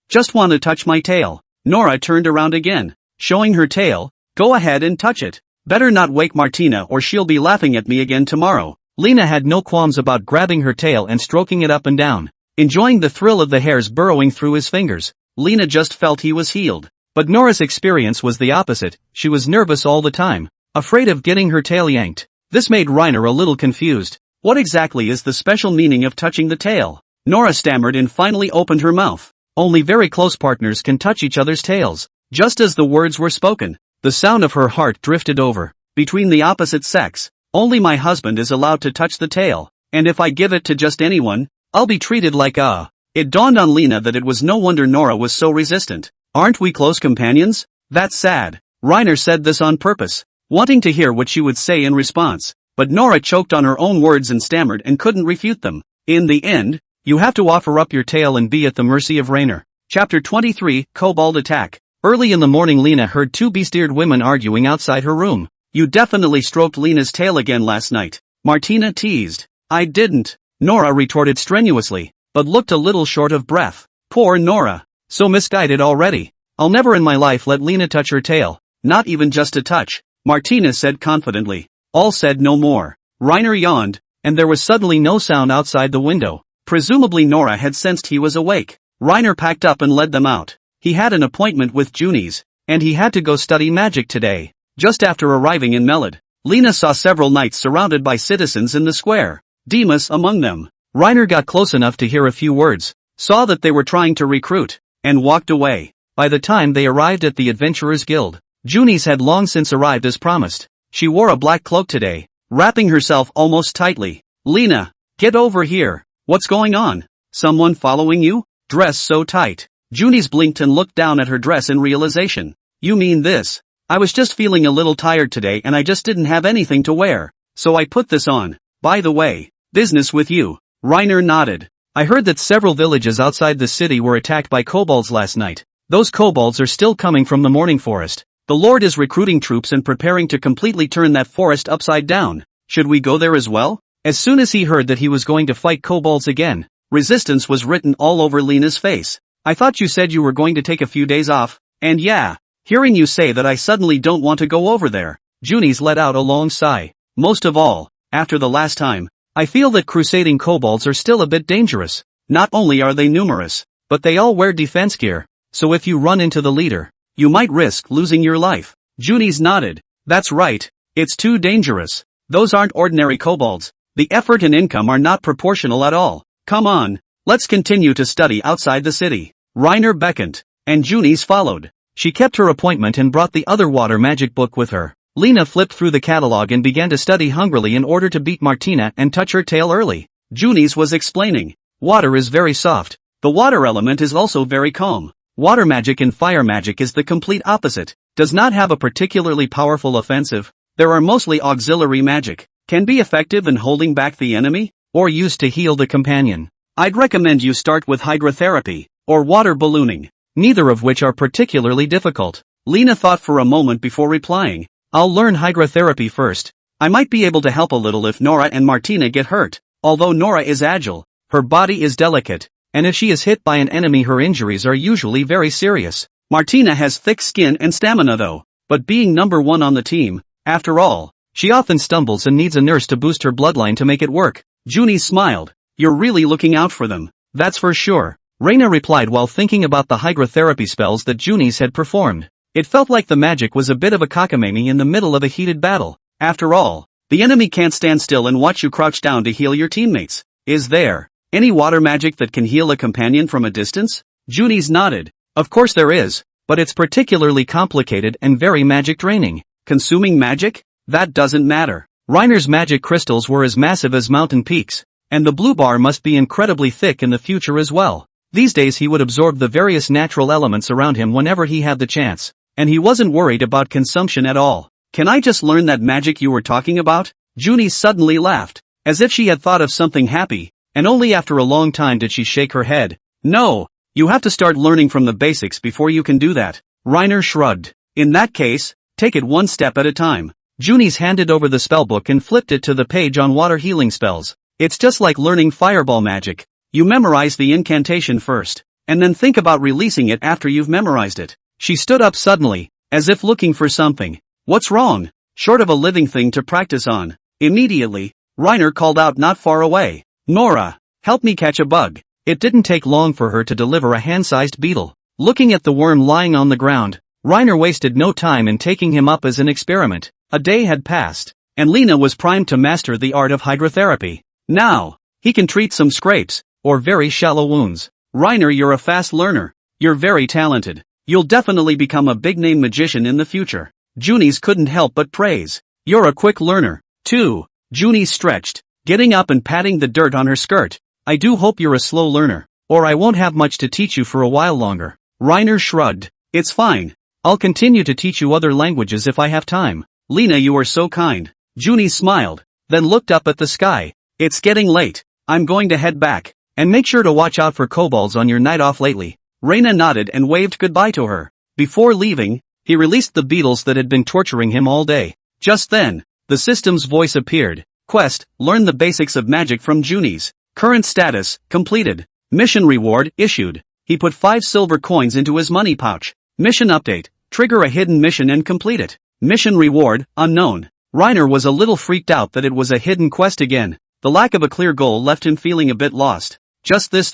Just want to touch my tail. Nora turned around again, showing her tail. Go ahead and touch it. Better not wake Martina or she'll be laughing at me again tomorrow. Lena had no qualms about grabbing her tail and stroking it up and down, enjoying the thrill of the hairs burrowing through his fingers. Lena just felt he was healed. But Nora's experience was the opposite. She was nervous all the time, afraid of getting her tail yanked. This made Reiner a little confused. What exactly is the special meaning of touching the tail? Nora stammered and finally opened her mouth. Only very close partners can touch each other's tails. Just as the words were spoken, the sound of her heart drifted over. Between the opposite sex, only my husband is allowed to touch the tail, and if I give it to just anyone, I'll be treated like a... It dawned on Lena that it was no wonder Nora was so resistant. Aren't we close companions? That's sad. Reiner said this on purpose, wanting to hear what she would say in response, but Nora choked on her own words and stammered and couldn't refute them. In the end, you have to offer up your tail and be at the mercy of Reiner. Chapter 23, Kobold Attack. Early in the morning Lena heard two beast-eared women arguing outside her room. You definitely stroked Lena's tail again last night, Martina teased. I didn't, Nora retorted strenuously, but looked a little short of breath. Poor Nora. So misguided already. I'll never in my life let Lena touch her tail, not even just a touch, Martina said confidently. All said no more. Reiner yawned, and there was suddenly no sound outside the window. Presumably Nora had sensed he was awake. Reiner packed up and led them out. He had an appointment with Junis, and he had to go study magic today. Just after arriving in Melod, Lena saw several knights surrounded by citizens in the square, Demas among them. Reiner got close enough to hear a few words, saw that they were trying to recruit, and walked away. By the time they arrived at the Adventurers Guild, Junis had long since arrived as promised. She wore a black cloak today, wrapping herself almost tightly. Lena, get over here. What's going on? Someone following you? Dress so tight. Junis blinked and looked down at her dress in realization. You mean this? I was just feeling a little tired today and I just didn't have anything to wear, so I put this on. By the way, business with you. Reiner nodded. I heard that several villages outside the city were attacked by kobolds last night. Those kobolds are still coming from the Morning Forest. The Lord is recruiting troops and preparing to completely turn that forest upside down. Should we go there as well? As soon as he heard that he was going to fight kobolds again, resistance was written all over Lena's face. I thought you said you were going to take a few days off, and yeah, hearing you say that I suddenly don't want to go over there. Junis let out a long sigh. Most of all, after the last time, I feel that crusading kobolds are still a bit dangerous. Not only are they numerous, but they all wear defense gear, so if you run into the leader, you might risk losing your life. Junis nodded. That's right, it's too dangerous. Those aren't ordinary kobolds. The effort and income are not proportional at all. Come on, let's continue to study outside the city. Reiner beckoned, and Junis followed. She kept her appointment and brought the other water magic book with her. Lena flipped through the catalog and began to study hungrily in order to beat Martina and touch her tail early. Junis was explaining. Water is very soft. The water element is also very calm. Water magic and fire magic is the complete opposite. Does not have a particularly powerful offensive. There are mostly auxiliary magic. Can be effective in holding back the enemy, or used to heal the companion. I'd recommend you start with hydrotherapy, or water ballooning, neither of which are particularly difficult. Lena thought for a moment before replying. I'll learn hydrotherapy first. I might be able to help a little if Nora and Martina get hurt. Although Nora is agile, her body is delicate, and if she is hit by an enemy her injuries are usually very serious. Martina has thick skin and stamina though, but being number one on the team, after all, she often stumbles and needs a nurse to boost her bloodline to make it work. Junis smiled. You're really looking out for them. That's for sure. Reina replied while thinking about the hydrotherapy spells that Junis had performed. It felt like the magic was a bit of a cockamamie in the middle of a heated battle. After all, the enemy can't stand still and watch you crouch down to heal your teammates. Is there any water magic that can heal a companion from a distance? Junis nodded. Of course there is, but it's particularly complicated and very magic draining. Consuming magic? That doesn't matter. Reiner's magic crystals were as massive as mountain peaks, and the blue bar must be incredibly thick in the future as well. These days he would absorb the various natural elements around him whenever he had the chance, and he wasn't worried about consumption at all. Can I just learn that magic you were talking about? Junis suddenly laughed, as if she had thought of something happy, and only after a long time did she shake her head. No, you have to start learning from the basics before you can do that. Reiner shrugged. In that case, take it one step at a time. Junis handed over the spellbook and flipped it to the page on water healing spells. It's just like learning fireball magic. You memorize the incantation first, and then think about releasing it after you've memorized it. She stood up suddenly, as if looking for something. What's wrong? Short of a living thing to practice on. Immediately, Reiner called out not far away. Nora, help me catch a bug. It didn't take long for her to deliver a hand-sized beetle. Looking at the worm lying on the ground, Reiner wasted no time in taking him up as an experiment. A day had passed, and Lena was primed to master the art of hydrotherapy. Now, he can treat some scrapes, or very shallow wounds. Reiner, you're a fast learner. You're very talented. You'll definitely become a big-name magician in the future. Junis couldn't help but praise. You're a quick learner, too. Junis stretched, getting up and patting the dirt on her skirt. I do hope you're a slow learner, or I won't have much to teach you for a while longer. Reiner shrugged. It's fine. I'll continue to teach you other languages if I have time. Lena, you are so kind. Junis smiled, then looked up at the sky. It's getting late. I'm going to head back, and make sure to watch out for kobolds on your night off lately. Reina nodded and waved goodbye to her. Before leaving, he released the beetles that had been torturing him all day. Just then, the system's voice appeared. Quest, learn the basics of magic from Junis. Current status, completed. Mission reward, issued. He put 5 silver coins into his money pouch. Mission update, trigger a hidden mission and complete it. Mission reward, unknown. Reiner was a little freaked out that it was a hidden quest again. The lack of a clear goal left him feeling a bit lost. Just this,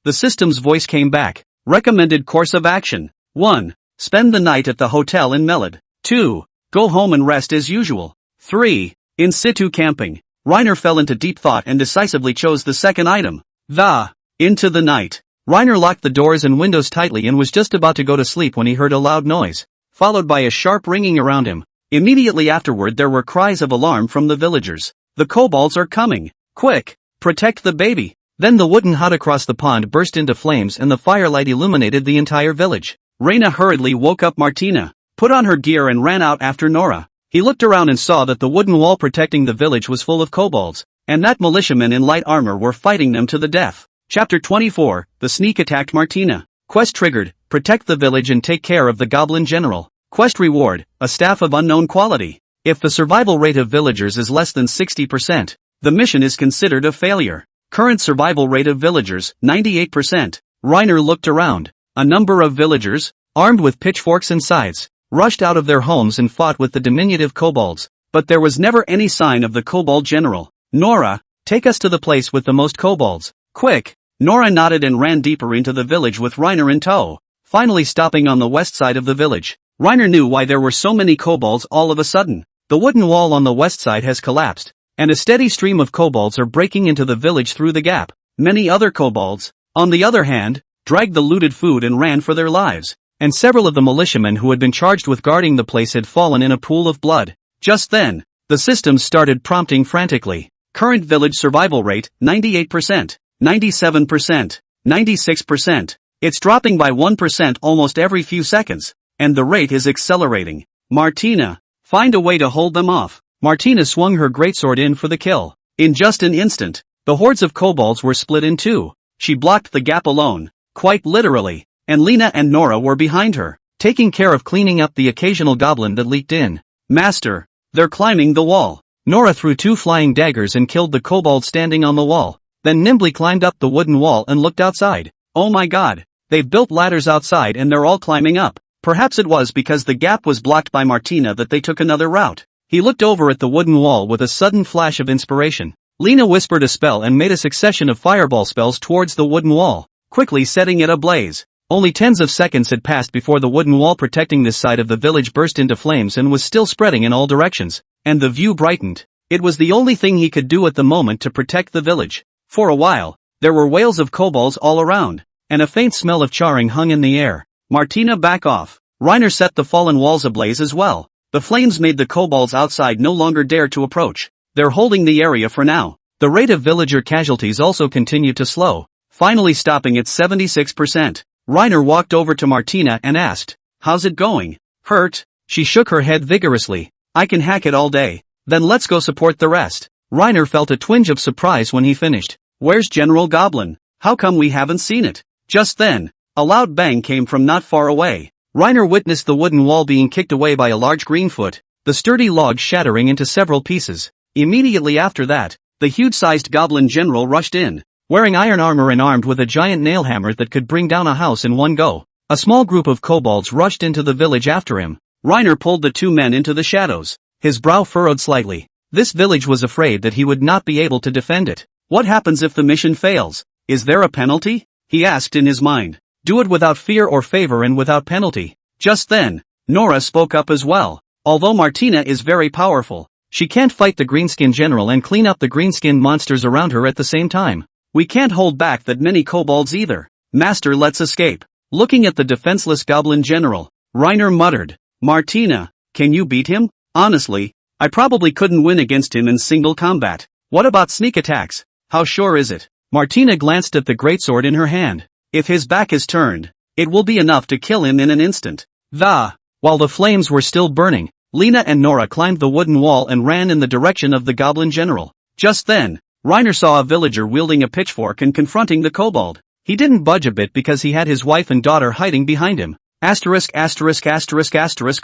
the system's voice came back. Recommended course of action. 1. Spend the night at the hotel in Melod. 2. Go home and rest as usual. 3. In situ camping. Reiner fell into deep thought and decisively chose the second item. Into the night. Reiner locked the doors and windows tightly and was just about to go to sleep when he heard a loud noise, followed by a sharp ringing around him. Immediately afterward there were cries of alarm from the villagers. The kobolds are coming. Quick! Protect the baby! Then the wooden hut across the pond burst into flames and the firelight illuminated the entire village. Reina hurriedly woke up Martina, put on her gear and ran out after Nora. He looked around and saw that the wooden wall protecting the village was full of kobolds, and that militiamen in light armor were fighting them to the death. Chapter 24, The Sneak attacked Martina. Quest triggered, protect the village and take care of the goblin general. Quest reward, a staff of unknown quality. If the survival rate of villagers is less than 60%, the mission is considered a failure. Current survival rate of villagers, 98%. Reiner looked around. A number of villagers, armed with pitchforks and scythes, rushed out of their homes and fought with the diminutive kobolds, but there was never any sign of the kobold general. Nora, take us to the place with the most kobolds. Quick! Nora nodded and ran deeper into the village with Reiner in tow, finally stopping on the west side of the village. Reiner knew why there were so many kobolds all of a sudden. The wooden wall on the west side has collapsed, and a steady stream of kobolds are breaking into the village through the gap. Many other kobolds, on the other hand, dragged the looted food and ran for their lives, and several of the militiamen who had been charged with guarding the place had fallen in a pool of blood. Just then, the system started prompting frantically. Current village survival rate, 98%, 97%, 96%. It's dropping by 1% almost every few seconds, and the rate is accelerating. Martina, find a way to hold them off. Martina swung her greatsword in for the kill. In just an instant, the hordes of kobolds were split in two. She blocked the gap alone, quite literally, and Lena and Nora were behind her, taking care of cleaning up the occasional goblin that leaked in. Master, they're climbing the wall. Nora threw 2 flying daggers and killed the kobold standing on the wall, then nimbly climbed up the wooden wall and looked outside. Oh my god, they've built ladders outside and they're all climbing up. Perhaps it was because the gap was blocked by Martina that they took another route. He looked over at the wooden wall with a sudden flash of inspiration. Lena whispered a spell and made a succession of fireball spells towards the wooden wall, quickly setting it ablaze. Only tens of seconds had passed before the wooden wall protecting this side of the village burst into flames and was still spreading in all directions, and the view brightened. It was the only thing he could do at the moment to protect the village. For a while, there were wails of kobolds all around, and a faint smell of charring hung in the air. Martina, back off. Reiner set the fallen walls ablaze as well. The flames made the kobolds outside no longer dare to approach. They're holding the area for now. The rate of villager casualties also continued to slow, finally stopping at 76%. Reiner walked over to Martina and asked, "How's it going? Hurt?" She shook her head vigorously. "I can hack it all day. Then let's go support the rest." Reiner felt a twinge of surprise when he finished. "Where's General Goblin? How come we haven't seen it?" Just then, a loud bang came from not far away. Reiner witnessed the wooden wall being kicked away by a large greenfoot, the sturdy log shattering into several pieces. Immediately after that, the huge-sized goblin general rushed in, wearing iron armor and armed with a giant nail hammer that could bring down a house in one go. A small group of kobolds rushed into the village after him. Reiner pulled the 2 men into the shadows, his brow furrowed slightly. This village was afraid that he would not be able to defend it. What happens if the mission fails? Is there a penalty? He asked in his mind. Do it without fear or favor and without penalty. Just then, Nora spoke up as well. Although Martina is very powerful, She can't fight the greenskin general and clean up the greenskin monsters around her at the same time. We can't hold back that many kobolds either. Master, let's escape. Looking at the defenseless goblin general, Reiner muttered, Martina, can you beat him? Honestly, I probably couldn't win against him in single combat. What about sneak attacks? How sure is it? Martina glanced at the greatsword in her hand. If his back is turned, it will be enough to kill him in an instant. While the flames were still burning, Lena and Nora climbed the wooden wall and ran in the direction of the goblin general. Just then, Reiner saw a villager wielding a pitchfork and confronting the kobold. He didn't budge a bit because he had his wife and daughter hiding behind him.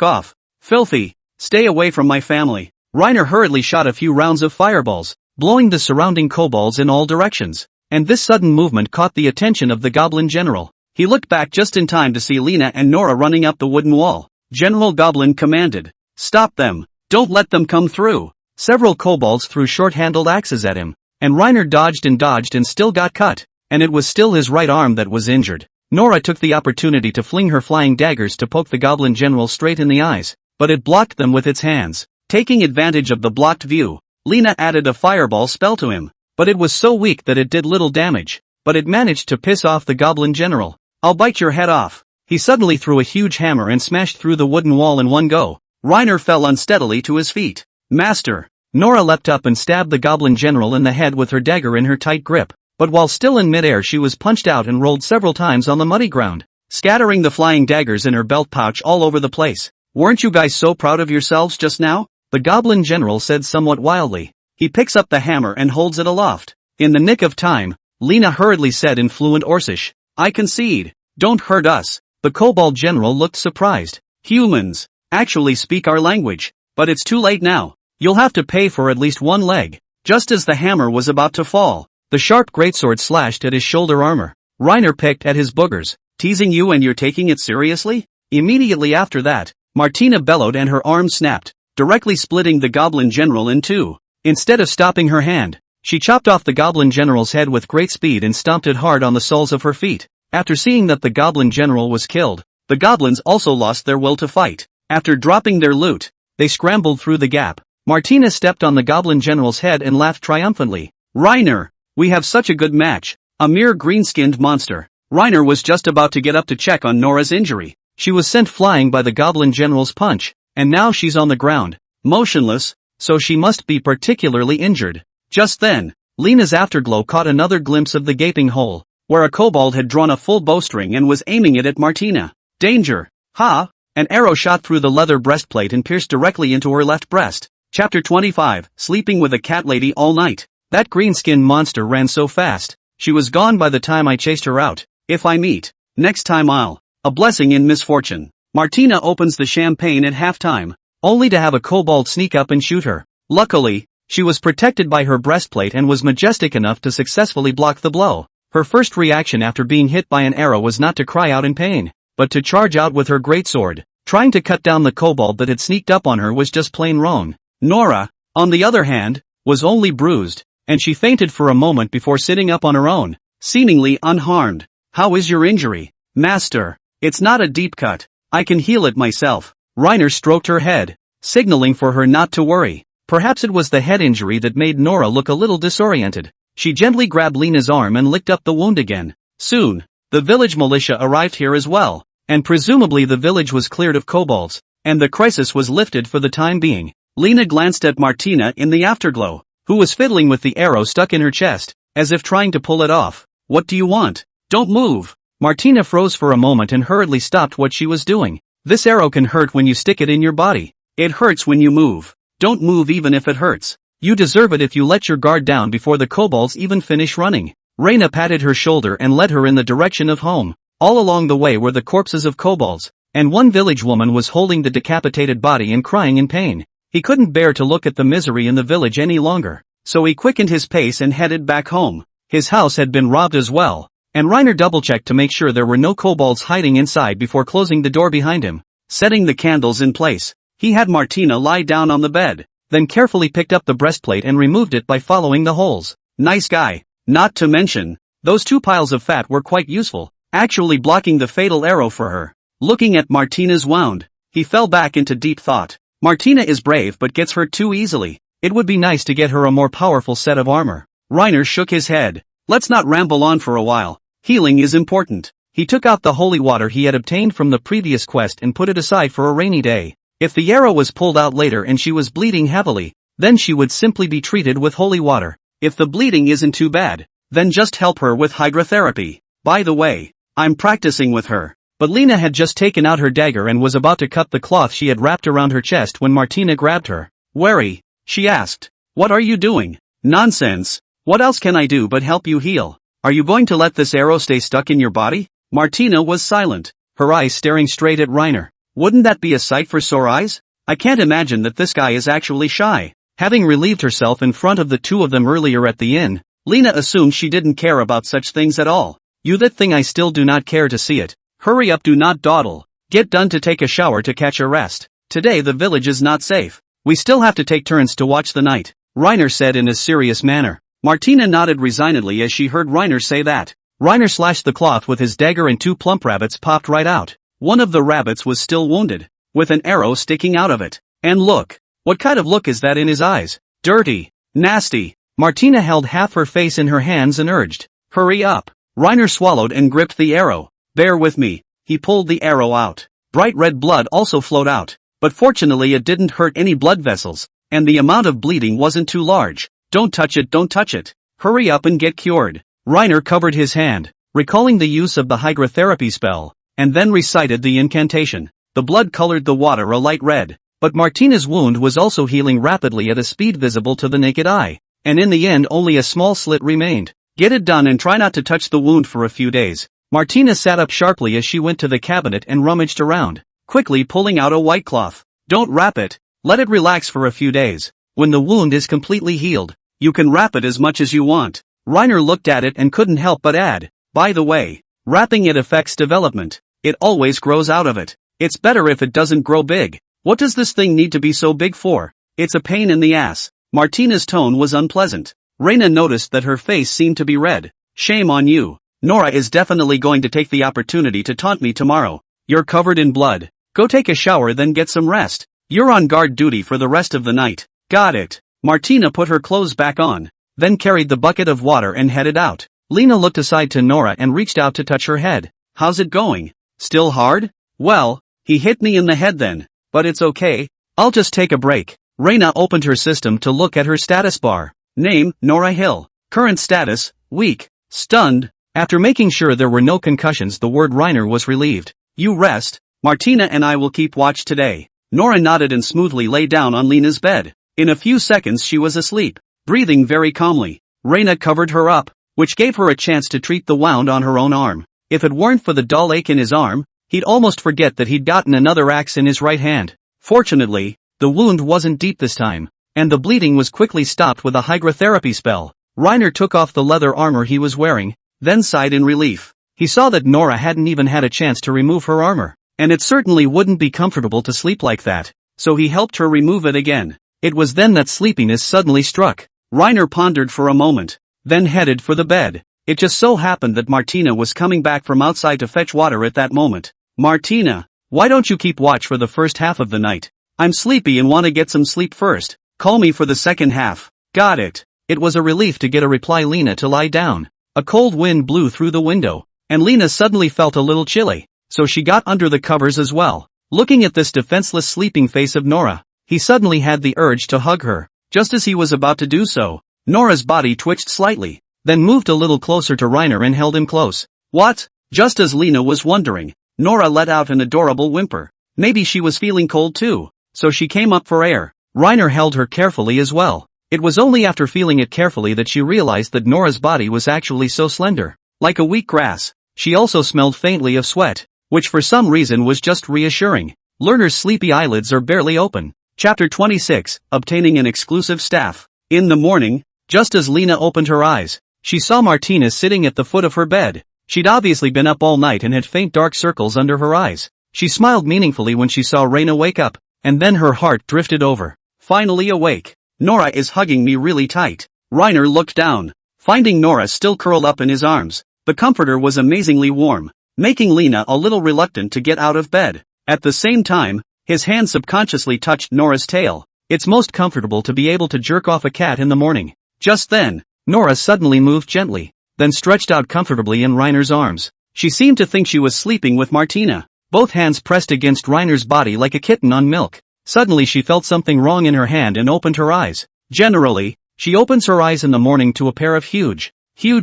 Off. Filthy. Stay away from my family. Reiner hurriedly shot a few rounds of fireballs, blowing the surrounding kobolds in all directions. And this sudden movement caught the attention of the goblin general. He looked back just in time to see Lena and Nora running up the wooden wall. General Goblin commanded, "Stop them! Don't let them come through!" Several kobolds threw short-handled axes at him, and Reiner dodged and still got cut, and it was still his right arm that was injured. Nora took the opportunity to fling her flying daggers to poke the goblin general straight in the eyes, but it blocked them with its hands. Taking advantage of the blocked view, Lena added a fireball spell to him, but it was so weak that it did little damage, but it managed to piss off the goblin general. "I'll bite your head off." He suddenly threw a huge hammer and smashed through the wooden wall in one go. Reiner fell unsteadily to his feet. "Master!" Nora leapt up and stabbed the goblin general in the head with her dagger in her tight grip, but while still in midair she was punched out and rolled several times on the muddy ground, scattering the flying daggers in her belt pouch all over the place. "Weren't you guys so proud of yourselves just now?" the goblin general said somewhat wildly. He picks up the hammer and holds it aloft. In the nick of time, Lena hurriedly said in fluent Orcish, "I concede. Don't hurt us." The kobold general looked surprised. "Humans actually speak our language, but it's too late now. You'll have to pay for at least one leg." Just as the hammer was about to fall, the sharp greatsword slashed at his shoulder armor. Reiner picked at his boogers. "Teasing you and you're taking it seriously?" Immediately after that, Martina bellowed and her arm snapped, directly splitting the goblin general in two. Instead of stopping her hand, she chopped off the goblin general's head with great speed and stomped it hard on the soles of her feet. After seeing that the goblin general was killed, the goblins also lost their will to fight. After dropping their loot, they scrambled through the gap. Martina stepped on the goblin general's head and laughed triumphantly. "Reiner, we have such a good match. A mere green-skinned monster." Reiner was just about to get up to check on Nora's injury. She was sent flying by the goblin general's punch, and now she's on the ground, motionless, so she must be particularly injured. Just then, Lena's afterglow caught another glimpse of the gaping hole, where a kobold had drawn a full bowstring and was aiming it at Martina. "Danger! Ha!" An arrow shot through the leather breastplate and pierced directly into her left breast. Chapter 25, Sleeping with a Cat Lady All Night. That green-skinned monster ran so fast, she was gone by the time I chased her out. If I meet, next time I'll. A blessing in misfortune. Martina opens the champagne at halftime, only to have a kobold sneak up and shoot her. Luckily, she was protected by her breastplate and was majestic enough to successfully block the blow. Her first reaction after being hit by an arrow was not to cry out in pain, but to charge out with her greatsword. Trying to cut down the kobold that had sneaked up on her was just plain wrong. Nora, on the other hand, was only bruised, and she fainted for a moment before sitting up on her own, seemingly unharmed. "How is your injury, master?" "It's not a deep cut. I can heal it myself." Reiner stroked her head, signaling for her not to worry. Perhaps it was the head injury that made Nora look a little disoriented. She gently grabbed Lena's arm and licked up the wound again. Soon, the village militia arrived here as well, and presumably the village was cleared of kobolds, and the crisis was lifted for the time being. Lena glanced at Martina in the afterglow, who was fiddling with the arrow stuck in her chest, as if trying to pull it off. "What do you want? Don't move." Martina froze for a moment and hurriedly stopped what she was doing. "This arrow can hurt when you stick it in your body. It hurts when you move. Don't move even if it hurts. You deserve it if you let your guard down before the kobolds even finish running." Reina patted her shoulder and led her in the direction of home. All along the way were the corpses of kobolds, and one village woman was holding the decapitated body and crying in pain. He couldn't bear to look at the misery in the village any longer, so he quickened his pace and headed back home. His house had been robbed as well, and Reiner double-checked to make sure there were no kobolds hiding inside before closing the door behind him. Setting the candles in place, he had Martina lie down on the bed, then carefully picked up the breastplate and removed it by following the holes. Nice guy. Not to mention, those two piles of fat were quite useful, actually blocking the fatal arrow for her. Looking at Martina's wound, he fell back into deep thought. Martina is brave but gets hurt too easily. It would be nice to get her a more powerful set of armor. Reiner shook his head. Let's not ramble on for a while. Healing is important. He took out the holy water he had obtained from the previous quest and put it aside for a rainy day. If the arrow was pulled out later and she was bleeding heavily, then she would simply be treated with holy water. If the bleeding isn't too bad, then just help her with hydrotherapy. By the way, I'm practicing with her. But Lena had just taken out her dagger and was about to cut the cloth she had wrapped around her chest when Martina grabbed her. Wary, she asked. What are you doing? Nonsense. What else can I do but help you heal? Are you going to let this arrow stay stuck in your body? Martina was silent, her eyes staring straight at Reiner. Wouldn't that be a sight for sore eyes? I can't imagine that this guy is actually shy. Having relieved herself in front of the two of them earlier at the inn, Lena assumed she didn't care about such things at all. You that thing, I still do not care to see it. Hurry up, do not dawdle. Get done to take a shower to catch a rest. Today the village is not safe. We still have to take turns to watch the night, Reiner said in a serious manner. Martina nodded resignedly as she heard Reiner say that. Reiner slashed the cloth with his dagger and two plump rabbits popped right out. One of the rabbits was still wounded, with an arrow sticking out of it. And look, what kind of look is that in his eyes? Dirty. Nasty. Martina held half her face in her hands and urged, hurry up. Reiner swallowed and gripped the arrow. Bear with me. He pulled the arrow out. Bright red blood also flowed out, but fortunately it didn't hurt any blood vessels, and the amount of bleeding wasn't too large. Don't touch it, don't touch it. Hurry up and get cured. Reiner covered his hand, recalling the use of the hydrotherapy spell, and then recited the incantation. The blood colored the water a light red, but Martina's wound was also healing rapidly at a speed visible to the naked eye, and in the end only a small slit remained. Get it done and try not to touch the wound for a few days. Martina sat up sharply as she went to the cabinet and rummaged around, quickly pulling out a white cloth. Don't wrap it. Let it relax for a few days. When the wound is completely healed, you can wrap it as much as you want. Reiner looked at it and couldn't help but add, by the way, wrapping it affects development. It always grows out of it. It's better if it doesn't grow big. What does this thing need to be so big for? It's a pain in the ass. Martina's tone was unpleasant. Reina noticed that her face seemed to be red. Shame on you. Nora is definitely going to take the opportunity to taunt me tomorrow. You're covered in blood. Go take a shower then get some rest. You're on guard duty for the rest of the night. Got it. Martina put her clothes back on, then carried the bucket of water and headed out. Lena looked aside to Nora and reached out to touch her head. How's it going? Still hard? Well, he hit me in the head then, but it's okay. I'll just take a break. Reina opened her system to look at her status bar. Name, Nora Hill. Current status, weak. Stunned. After making sure there were no concussions, the word Reiner was relieved. You rest. Martina and I will keep watch today. Nora nodded and smoothly lay down on Lena's bed. In a few seconds she was asleep, breathing very calmly. Reina covered her up, which gave her a chance to treat the wound on her own arm. If it weren't for the dull ache in his arm, he'd almost forget that he'd gotten another axe in his right hand. Fortunately, the wound wasn't deep this time, and the bleeding was quickly stopped with a hydrotherapy spell. Reiner took off the leather armor he was wearing, then sighed in relief. He saw that Nora hadn't even had a chance to remove her armor, and it certainly wouldn't be comfortable to sleep like that, so he helped her remove it again. It was then that sleepiness suddenly struck. Reiner pondered for a moment, then headed for the bed. It just so happened that Martina was coming back from outside to fetch water at that moment. Martina, why don't you keep watch for the first half of the night? I'm sleepy and want to get some sleep first. Call me for the second half. Got it. It was a relief to get a reply Lena to lie down. A cold wind blew through the window, and Lena suddenly felt a little chilly, so she got under the covers as well. Looking at this defenseless sleeping face of Nora, he suddenly had the urge to hug her. Just as he was about to do so, Nora's body twitched slightly, then moved a little closer to Reiner and held him close. What? Just as Lena was wondering, Nora let out an adorable whimper. Maybe she was feeling cold too, so she came up for air. Reiner held her carefully as well. It was only after feeling it carefully that she realized that Nora's body was actually so slender, like a weak grass. She also smelled faintly of sweat, which for some reason was just reassuring. Lerner's sleepy eyelids are barely open. Chapter 26, Obtaining an Exclusive Staff. In the morning, just as Lena opened her eyes, she saw Martina sitting at the foot of her bed. She'd obviously been up all night and had faint dark circles under her eyes. She smiled meaningfully when she saw Reina wake up, and then her heart drifted over. Finally awake. Nora is hugging me really tight. Reiner looked down, finding Nora still curled up in his arms. The comforter was amazingly warm, making Lena a little reluctant to get out of bed. At the same time, His hand subconsciously touched Nora's tail. It's most comfortable to be able to jerk off a cat in the morning. Just then, Nora suddenly moved gently, then stretched out comfortably in Reiner's arms. She seemed to think she was sleeping with Martina. Both hands pressed against Reiner's body like a kitten on milk. Suddenly she felt something wrong in her hand and opened her eyes. Generally, she opens her eyes in the morning to a pair of huge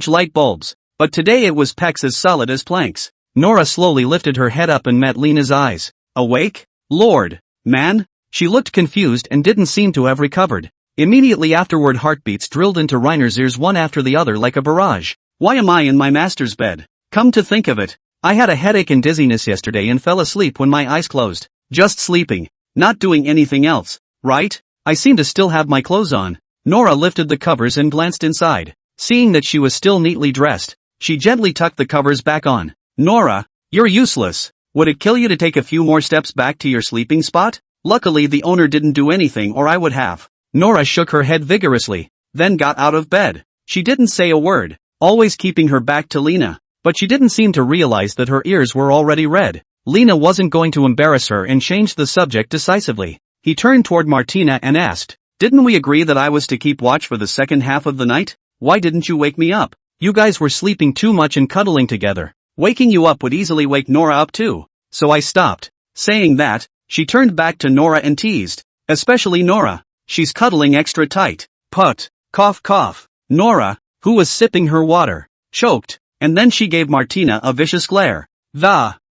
light bulbs. But today it was pecs as solid as planks. Nora slowly lifted her head up and met Lena's eyes. Awake? Lord, man? She looked confused and didn't seem to have recovered. Immediately afterward heartbeats drilled into Reiner's ears one after the other like a barrage. Why am I in my master's bed? Come to think of it, I had a headache and dizziness yesterday and fell asleep when my eyes closed. Just sleeping. Not doing anything else, right? I seem to still have my clothes on. Nora lifted the covers and glanced inside. Seeing that she was still neatly dressed, she gently tucked the covers back on. Nora, you're useless. Would it kill you to take a few more steps back to your sleeping spot? Luckily the owner didn't do anything or I would have. Nora shook her head vigorously, then got out of bed. She didn't say a word, always keeping her back to Lena, but she didn't seem to realize that her ears were already red. Lena wasn't going to embarrass her and changed the subject decisively. He turned toward Martina and asked, "Didn't we agree that I was to keep watch for the second half of the night? Why didn't you wake me up? You guys were sleeping too much and cuddling together. Waking you up would easily wake Nora up too. So I stopped." Saying that, she turned back to Nora and teased, "Especially Nora. She's cuddling extra tight. Put. Cough cough." Nora, who was sipping her water, choked, and then she gave Martina a vicious glare.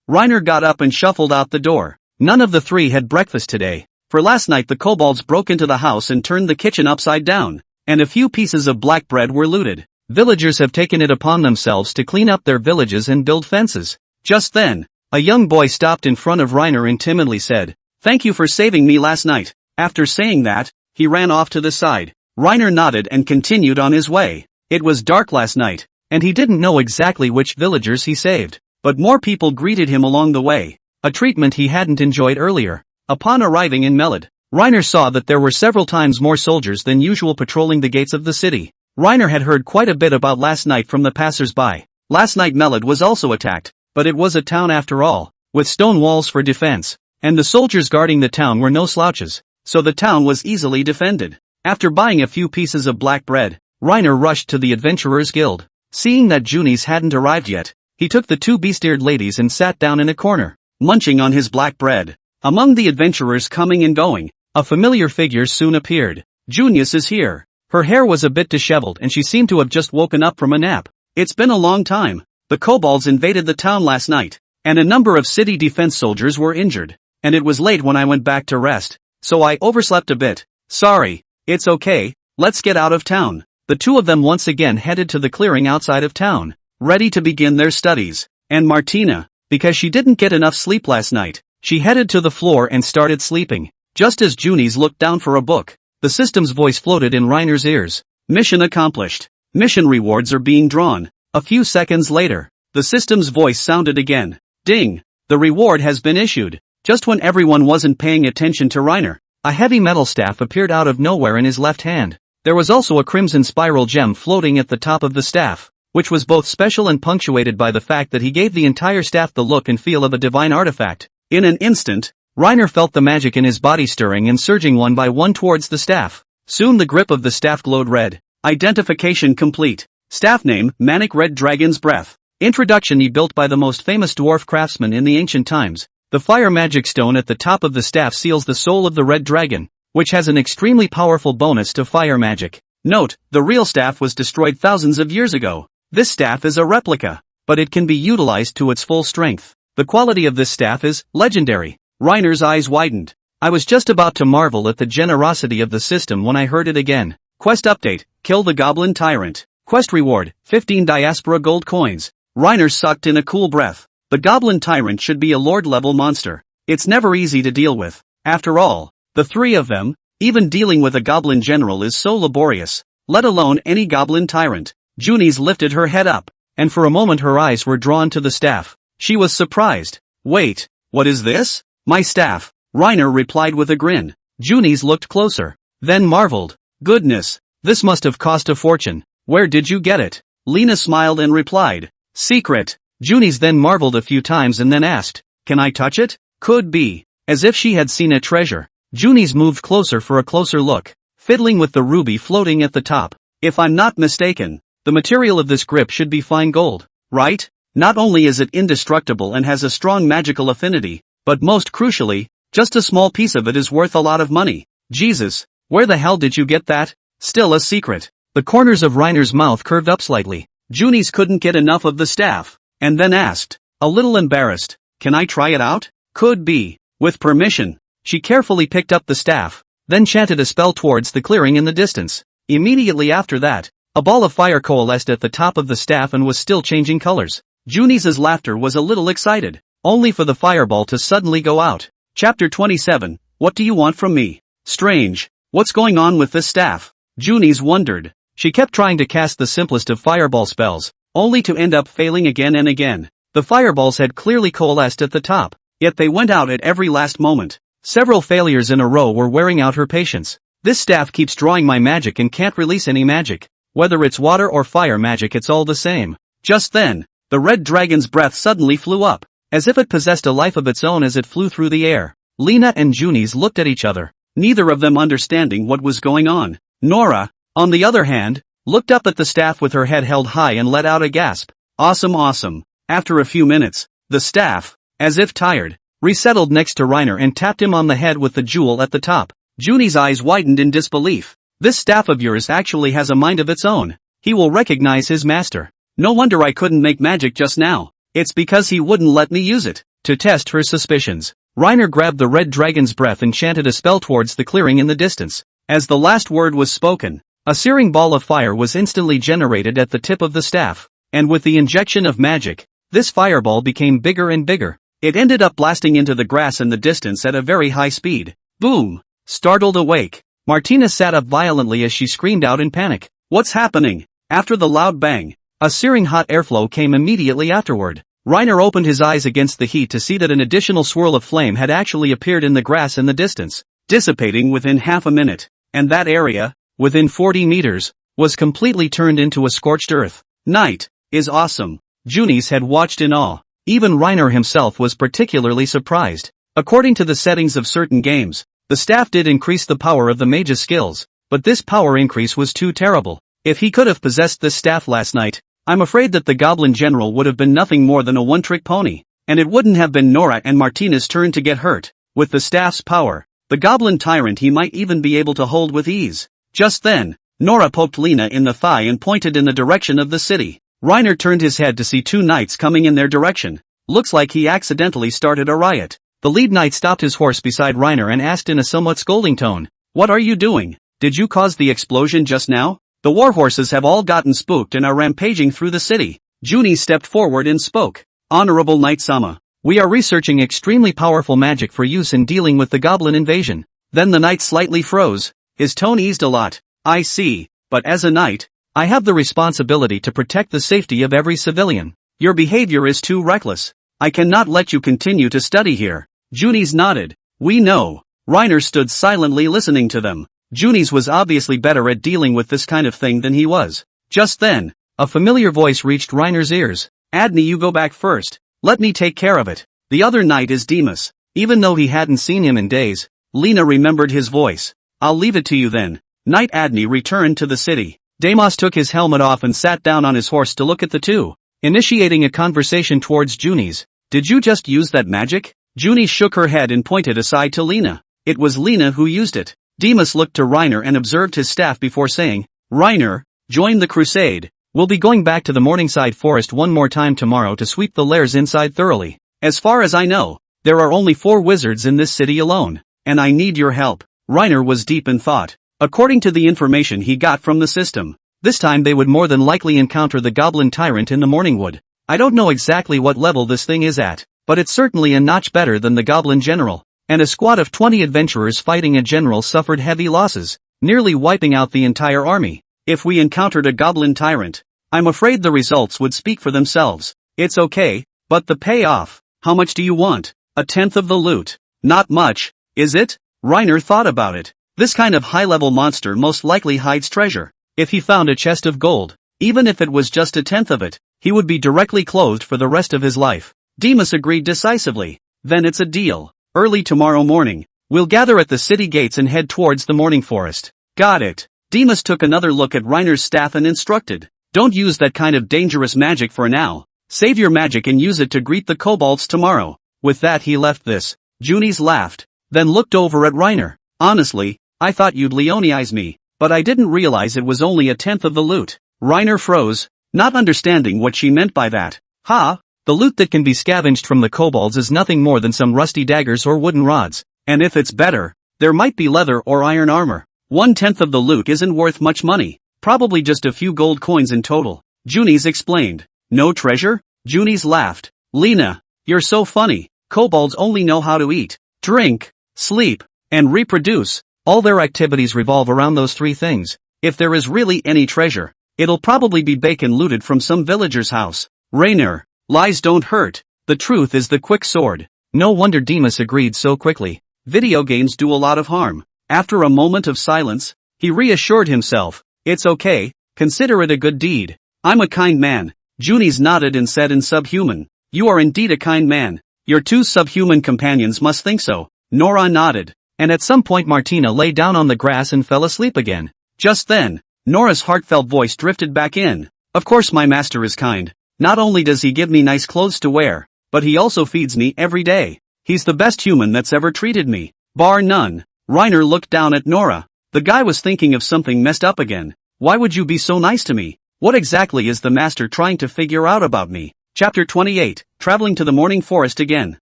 Reiner got up and shuffled out the door. None of the three had breakfast today, for last night the kobolds broke into the house and turned the kitchen upside down, and a few pieces of black bread were looted. Villagers have taken it upon themselves to clean up their villages and build fences. Just then, a young boy stopped in front of Reiner and timidly said, "Thank you for saving me last night." After saying that, he ran off to the side. Reiner nodded and continued on his way. It was dark last night, and he didn't know exactly which villagers he saved, but more people greeted him along the way, a treatment he hadn't enjoyed earlier. Upon arriving in Melod, Reiner saw that there were several times more soldiers than usual patrolling the gates of the city. Reiner had heard quite a bit about last night from the passers-by. Last night Melod was also attacked, but it was a town after all, with stone walls for defense, and the soldiers guarding the town were no slouches, so the town was easily defended. After buying a few pieces of black bread, Reiner rushed to the Adventurers Guild. Seeing that Junis hadn't arrived yet, he took the two beast-eared ladies and sat down in a corner, munching on his black bread. Among the adventurers coming and going, a familiar figure soon appeared. Junis is here. Her hair was a bit disheveled and she seemed to have just woken up from a nap. It's been a long time. The kobolds invaded the town last night, and a number of city defense soldiers were injured, and it was late when I went back to rest, so I overslept a bit. Sorry. It's okay, let's get out of town. The two of them once again headed to the clearing outside of town, ready to begin their studies. And Martina, because she didn't get enough sleep last night, she headed to the floor and started sleeping. Just as Junis looked down for a book, the system's voice floated in Reiner's ears. Mission accomplished. Mission rewards are being drawn. A few seconds later, the system's voice sounded again. Ding! The reward has been issued. Just when everyone wasn't paying attention to Reiner, a heavy metal staff appeared out of nowhere in his left hand. There was also a crimson spiral gem floating at the top of the staff, which was both special and punctuated by the fact that he gave the entire staff the look and feel of a divine artifact. In an instant, Reiner felt the magic in his body stirring and surging one by one towards the staff. Soon the grip of the staff glowed red. Identification complete. Staff name, Manic Red Dragon's Breath. Introduction built by the most famous dwarf craftsman in the ancient times. The fire magic stone at the top of the staff seals the soul of the red dragon, which has an extremely powerful bonus to fire magic. Note, the real staff was destroyed thousands of years ago. This staff is a replica, but it can be utilized to its full strength. The quality of this staff is legendary. Reiner's eyes widened. I was just about to marvel at the generosity of the system when I heard it again. Quest update, kill the goblin tyrant. Quest reward, 15 diaspora gold coins. Reiner sucked in a cool breath. The goblin tyrant should be a lord-level monster. It's never easy to deal with. After all, the three of them, even dealing with a goblin general is so laborious, let alone any goblin tyrant. Junis lifted her head up, and for a moment her eyes were drawn to the staff. She was surprised. Wait, what is this? My staff, Reiner replied with a grin. Junis looked closer, then marveled. Goodness, this must have cost a fortune. Where did you get it? Lena smiled and replied. Secret. Junis then marveled a few times and then asked, can I touch it? Could be. as if she had seen a treasure. Junis moved closer for a closer look, fiddling with the ruby floating at the top. If I'm not mistaken, the material of this grip should be fine gold, right? Not only is it indestructible and has a strong magical affinity, but most crucially, just a small piece of it is worth a lot of money. Jesus, where the hell did you get that? Still a secret. The corners of Reiner's mouth curved up slightly. Junis couldn't get enough of the staff, and then asked, a little embarrassed, can I try it out? Could be. With permission. She carefully picked up the staff, then chanted a spell towards the clearing in the distance. Immediately after that, a ball of fire coalesced at the top of the staff and was still changing colors. Junis's laughter was a little excited, only for the fireball to suddenly go out. Chapter 27, What do you want from me? Strange. What's going on with this staff? Junis wondered. She kept trying to cast the simplest of fireball spells, only to end up failing again and again. The fireballs had clearly coalesced at the top, yet they went out at every last moment. Several failures in a row were wearing out her patience. This staff keeps drawing my magic and can't release any magic. Whether it's water or fire magic, it's all the same. Just then, the red dragon's breath suddenly flew up, as if it possessed a life of its own as it flew through the air. Lena and Junis looked at each other, neither of them understanding what was going on. Nora, on the other hand, looked up at the staff with her head held high and let out a gasp. Awesome. After a few minutes, the staff, as if tired, resettled next to Reiner and tapped him on the head with the jewel at the top. Junis' eyes widened in disbelief. This staff of yours actually has a mind of its own. He will recognize his master. No wonder I couldn't make magic just now. It's because he wouldn't let me use it. To test her suspicions, Reiner grabbed the red dragon's breath and chanted a spell towards the clearing in the distance. As the last word was spoken, a searing ball of fire was instantly generated at the tip of the staff, and with the injection of magic, this fireball became bigger and bigger. It ended up blasting into the grass in the distance at a very high speed. Boom! Startled awake, Martina sat up violently as she screamed out in panic. What's happening? After the loud bang, a searing hot airflow came immediately afterward. Reiner opened his eyes against the heat to see that an additional swirl of flame had actually appeared in the grass in the distance, dissipating within half a minute, and that area, within 40 meters, was completely turned into a scorched earth. Night is awesome. Junis had watched in awe. Even Reiner himself was particularly surprised. According to the settings of certain games, the staff did increase the power of the mage's skills, but this power increase was too terrible. If he could have possessed this staff last night, I'm afraid that the Goblin General would have been nothing more than a one-trick pony, and it wouldn't have been Nora and Martina's turn to get hurt. With the staff's power, the Goblin Tyrant he might even be able to hold with ease. Just then, Nora poked Lena in the thigh and pointed in the direction of the city. Reiner turned his head to see two knights coming in their direction. Looks like he accidentally started a riot. The lead knight stopped his horse beside Reiner and asked in a somewhat scolding tone, "What are you doing? Did you cause the explosion just now? The warhorses have all gotten spooked and are rampaging through the city." Junis stepped forward and spoke. "Honorable Knight-sama, we are researching extremely powerful magic for use in dealing with the goblin invasion." Then the knight slightly froze. His tone eased a lot. "I see, but as a knight, I have the responsibility to protect the safety of every civilian. Your behavior is too reckless. I cannot let you continue to study here." Junis nodded. "We know." Reiner stood silently listening to them. Junis was obviously better at dealing with this kind of thing than he was. Just then, a familiar voice reached Reiner's ears. "Adney, you go back first. Let me take care of it." The other knight is Demas. Even though he hadn't seen him in days, Lena remembered his voice. "I'll leave it to you then." Knight Adney returned to the city. Demas took his helmet off and sat down on his horse to look at the two, initiating a conversation towards Junis. "Did you just use that magic?" Junis shook her head and pointed aside to Lena. "It was Lena who used it." Demas looked to Reiner and observed his staff before saying, "Reiner, join the crusade. We'll be going back to the Morningside Forest one more time tomorrow to sweep the lairs inside thoroughly. As far as I know, there are only 4 wizards in this city alone, and I need your help." Reiner was deep in thought. According to the information he got from the system, this time they would more than likely encounter the Goblin Tyrant in the Morningwood. I don't know exactly what level this thing is at, but it's certainly a notch better than the Goblin General. And a squad of 20 adventurers fighting a general suffered heavy losses, nearly wiping out the entire army. If we encountered a Goblin Tyrant, I'm afraid the results would speak for themselves. It's okay, but the payoff. How much do you want? 1/10 of the loot. Not much, is it? Reiner thought about it. This kind of high-level monster most likely hides treasure. If he found a chest of gold, even if it was just 1/10 of it, he would be directly clothed for the rest of his life. Demas agreed decisively. "Then it's a deal. early tomorrow morning. We'll gather at the city gates and head towards the morning forest. Got it. Demas took another look at Reiner's staff and instructed. Don't use that kind of dangerous magic for now. Save your magic and use it to greet the kobolds tomorrow. With that he left this. Junis laughed, then looked over at Reiner. Honestly, I thought you'd Leonize me, but I didn't realize it was only a tenth of the loot. Reiner froze, not understanding what she meant by that. Ha! The loot that can be scavenged from the kobolds is nothing more than some rusty daggers or wooden rods, and if it's better, there might be leather or iron armor. 1/10 of the loot isn't worth much money, probably just a few gold coins in total. Junis explained. No treasure? Junis laughed. Lena, you're so funny. Kobolds only know how to eat, drink, sleep, and reproduce. All their activities revolve around those three things. If there is really any treasure, it'll probably be bacon looted from some villager's house. Reiner, lies don't hurt. The truth is the quick sword. No wonder Demas agreed so quickly. Video games do a lot of harm. After a moment of silence, he reassured himself. It's okay, consider it a good deed. I'm a kind man. Junis nodded and said in subhuman. You are indeed a kind man. Your two subhuman companions must think so. Nora nodded. And at some point Martina lay down on the grass and fell asleep again. Just then, Nora's heartfelt voice drifted back in. Of course my master is kind. Not only does he give me nice clothes to wear, but he also feeds me every day. He's the best human that's ever treated me. Bar none. Reiner looked down at Nora. The guy was thinking of something messed up again. Why would you be so nice to me? What exactly is the master trying to figure out about me? Chapter 28, Traveling to the Morning Forest again.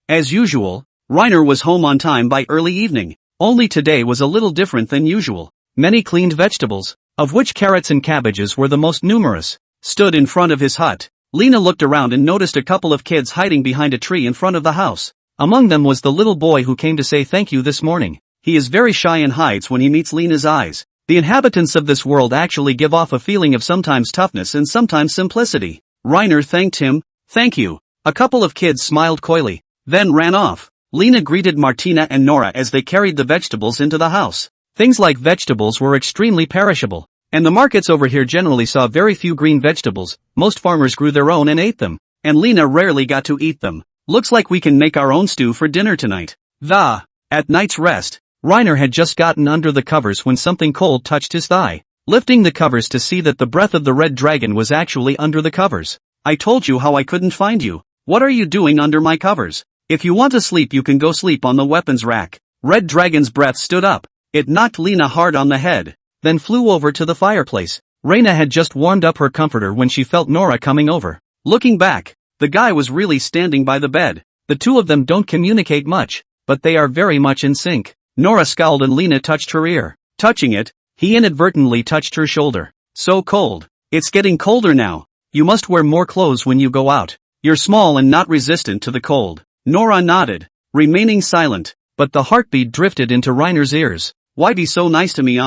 As usual, Reiner was home on time by early evening. Only today was a little different than usual. Many cleaned vegetables, of which carrots and cabbages were the most numerous, stood in front of his hut. Lena looked around and noticed a couple of kids hiding behind a tree in front of the house. Among them was the little boy who came to say thank you this morning. He is very shy and hides when he meets Lena's eyes. The inhabitants of this world actually give off a feeling of sometimes toughness and sometimes simplicity. Reiner thanked him. Thank you. A couple of kids smiled coyly, then ran off. Lena greeted Martina and Nora as they carried the vegetables into the house. Things like vegetables were extremely perishable, and the markets over here generally saw very few green vegetables. Most farmers grew their own and ate them, and Lena rarely got to eat them. Looks like we can make our own stew for dinner tonight. At night's rest, Reiner had just gotten under the covers when something cold touched his thigh. Lifting the covers to see that the breath of the red dragon was actually under the covers. I told you how I couldn't find you. What are you doing under my covers? If you want to sleep you can go sleep on the weapons rack. Red Dragon's breath stood up. It knocked Lena hard on the head, then flew over to the fireplace. Reina had just warmed up her comforter when she felt Nora coming over. Looking back, the guy was really standing by the bed. The two of them don't communicate much, but they are very much in sync. Nora scowled and Lena touched her ear. Touching it, he inadvertently touched her shoulder. So cold. It's getting colder now. You must wear more clothes when you go out. You're small and not resistant to the cold. Nora nodded, remaining silent, but the heartbeat drifted into Reiner's ears. Why be so nice to me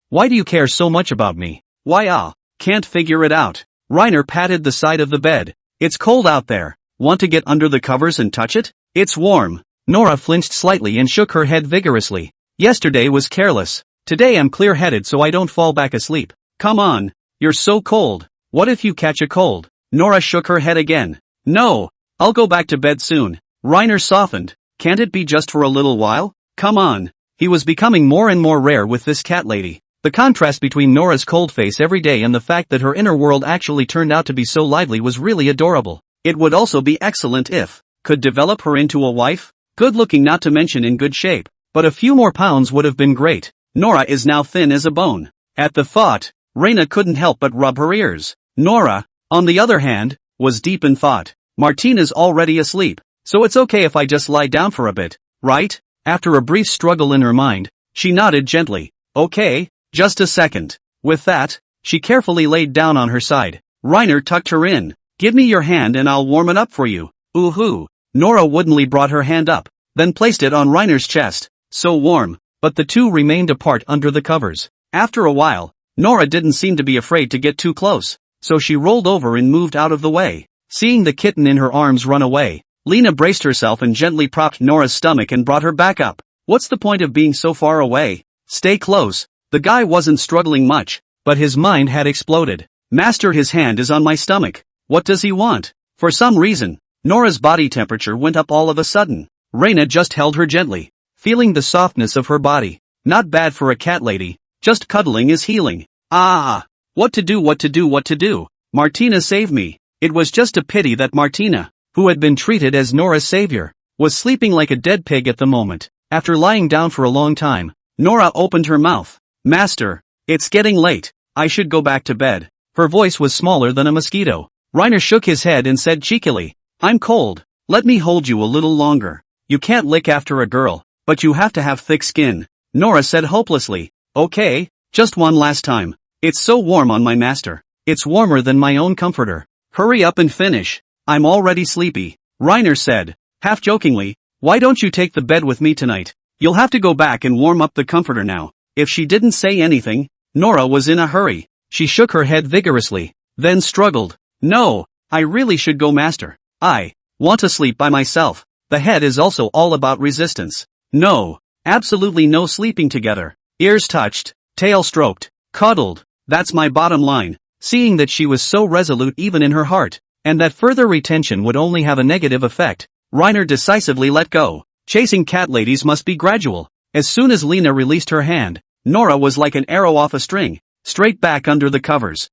Why do you care so much about me? Why can't figure it out. Reiner patted the side of the bed. It's cold out there. Want to get under the covers and touch it? It's warm. Nora flinched slightly and shook her head vigorously. Yesterday was careless. Today I'm clear-headed so I don't fall back asleep. Come on. You're so cold. What if you catch a cold? Nora shook her head again. No. I'll go back to bed soon. Reiner softened. Can't it be just for a little while? Come on. He was becoming more and more rare with this cat lady. The contrast between Nora's cold face every day and the fact that her inner world actually turned out to be so lively was really adorable. It would also be excellent if could develop her into a wife. Good looking not to mention in good shape. But a few more pounds would have been great. Nora is now thin as a bone. At the thought, Reina couldn't help but rub her ears. Nora, on the other hand, was deep in thought. Martina's already asleep, so it's okay if I just lie down for a bit, right? After a brief struggle in her mind, she nodded gently. Okay, just a second. With that, she carefully laid down on her side. Reiner tucked her in. Give me your hand and I'll warm it up for you. Ooh-hoo. Nora woodenly brought her hand up, then placed it on Reiner's chest. So warm, but the two remained apart under the covers. After a while, Nora didn't seem to be afraid to get too close, so she rolled over and moved out of the way. Seeing the kitten in her arms run away, Lena braced herself and gently propped Nora's stomach and brought her back up. What's the point of being so far away? Stay close. The guy wasn't struggling much, but his mind had exploded. Master, his hand is on my stomach. What does he want? For some reason, Nora's body temperature went up all of a sudden. Reina just held her gently, feeling the softness of her body. Not bad for a cat lady, just cuddling is healing. Ah! What to do? Martina save me. It was just a pity that Martina, who had been treated as Nora's savior, was sleeping like a dead pig at the moment. After lying down for a long time, Nora opened her mouth. Master, it's getting late, I should go back to bed. Her voice was smaller than a mosquito. Reiner shook his head and said cheekily, I'm cold, let me hold you a little longer. You can't lick after a girl, but you have to have thick skin. Nora said hopelessly, okay, just one last time. It's so warm on my master. It's warmer than my own comforter. Hurry up and finish. I'm already sleepy. Reiner said, half jokingly, why don't you take the bed with me tonight? You'll have to go back and warm up the comforter now. If she didn't say anything, Nora was in a hurry. She shook her head vigorously, then struggled. No, I really should go master. I want to sleep by myself. The head is also all about resistance. No, absolutely no sleeping together. Ears touched, tail stroked, cuddled. That's my bottom line. Seeing that she was so resolute even in her heart, and that further retention would only have a negative effect, Reiner decisively let go. Chasing cat ladies must be gradual. As soon as Lena released her hand, Nora was like an arrow off a string, straight back under the covers.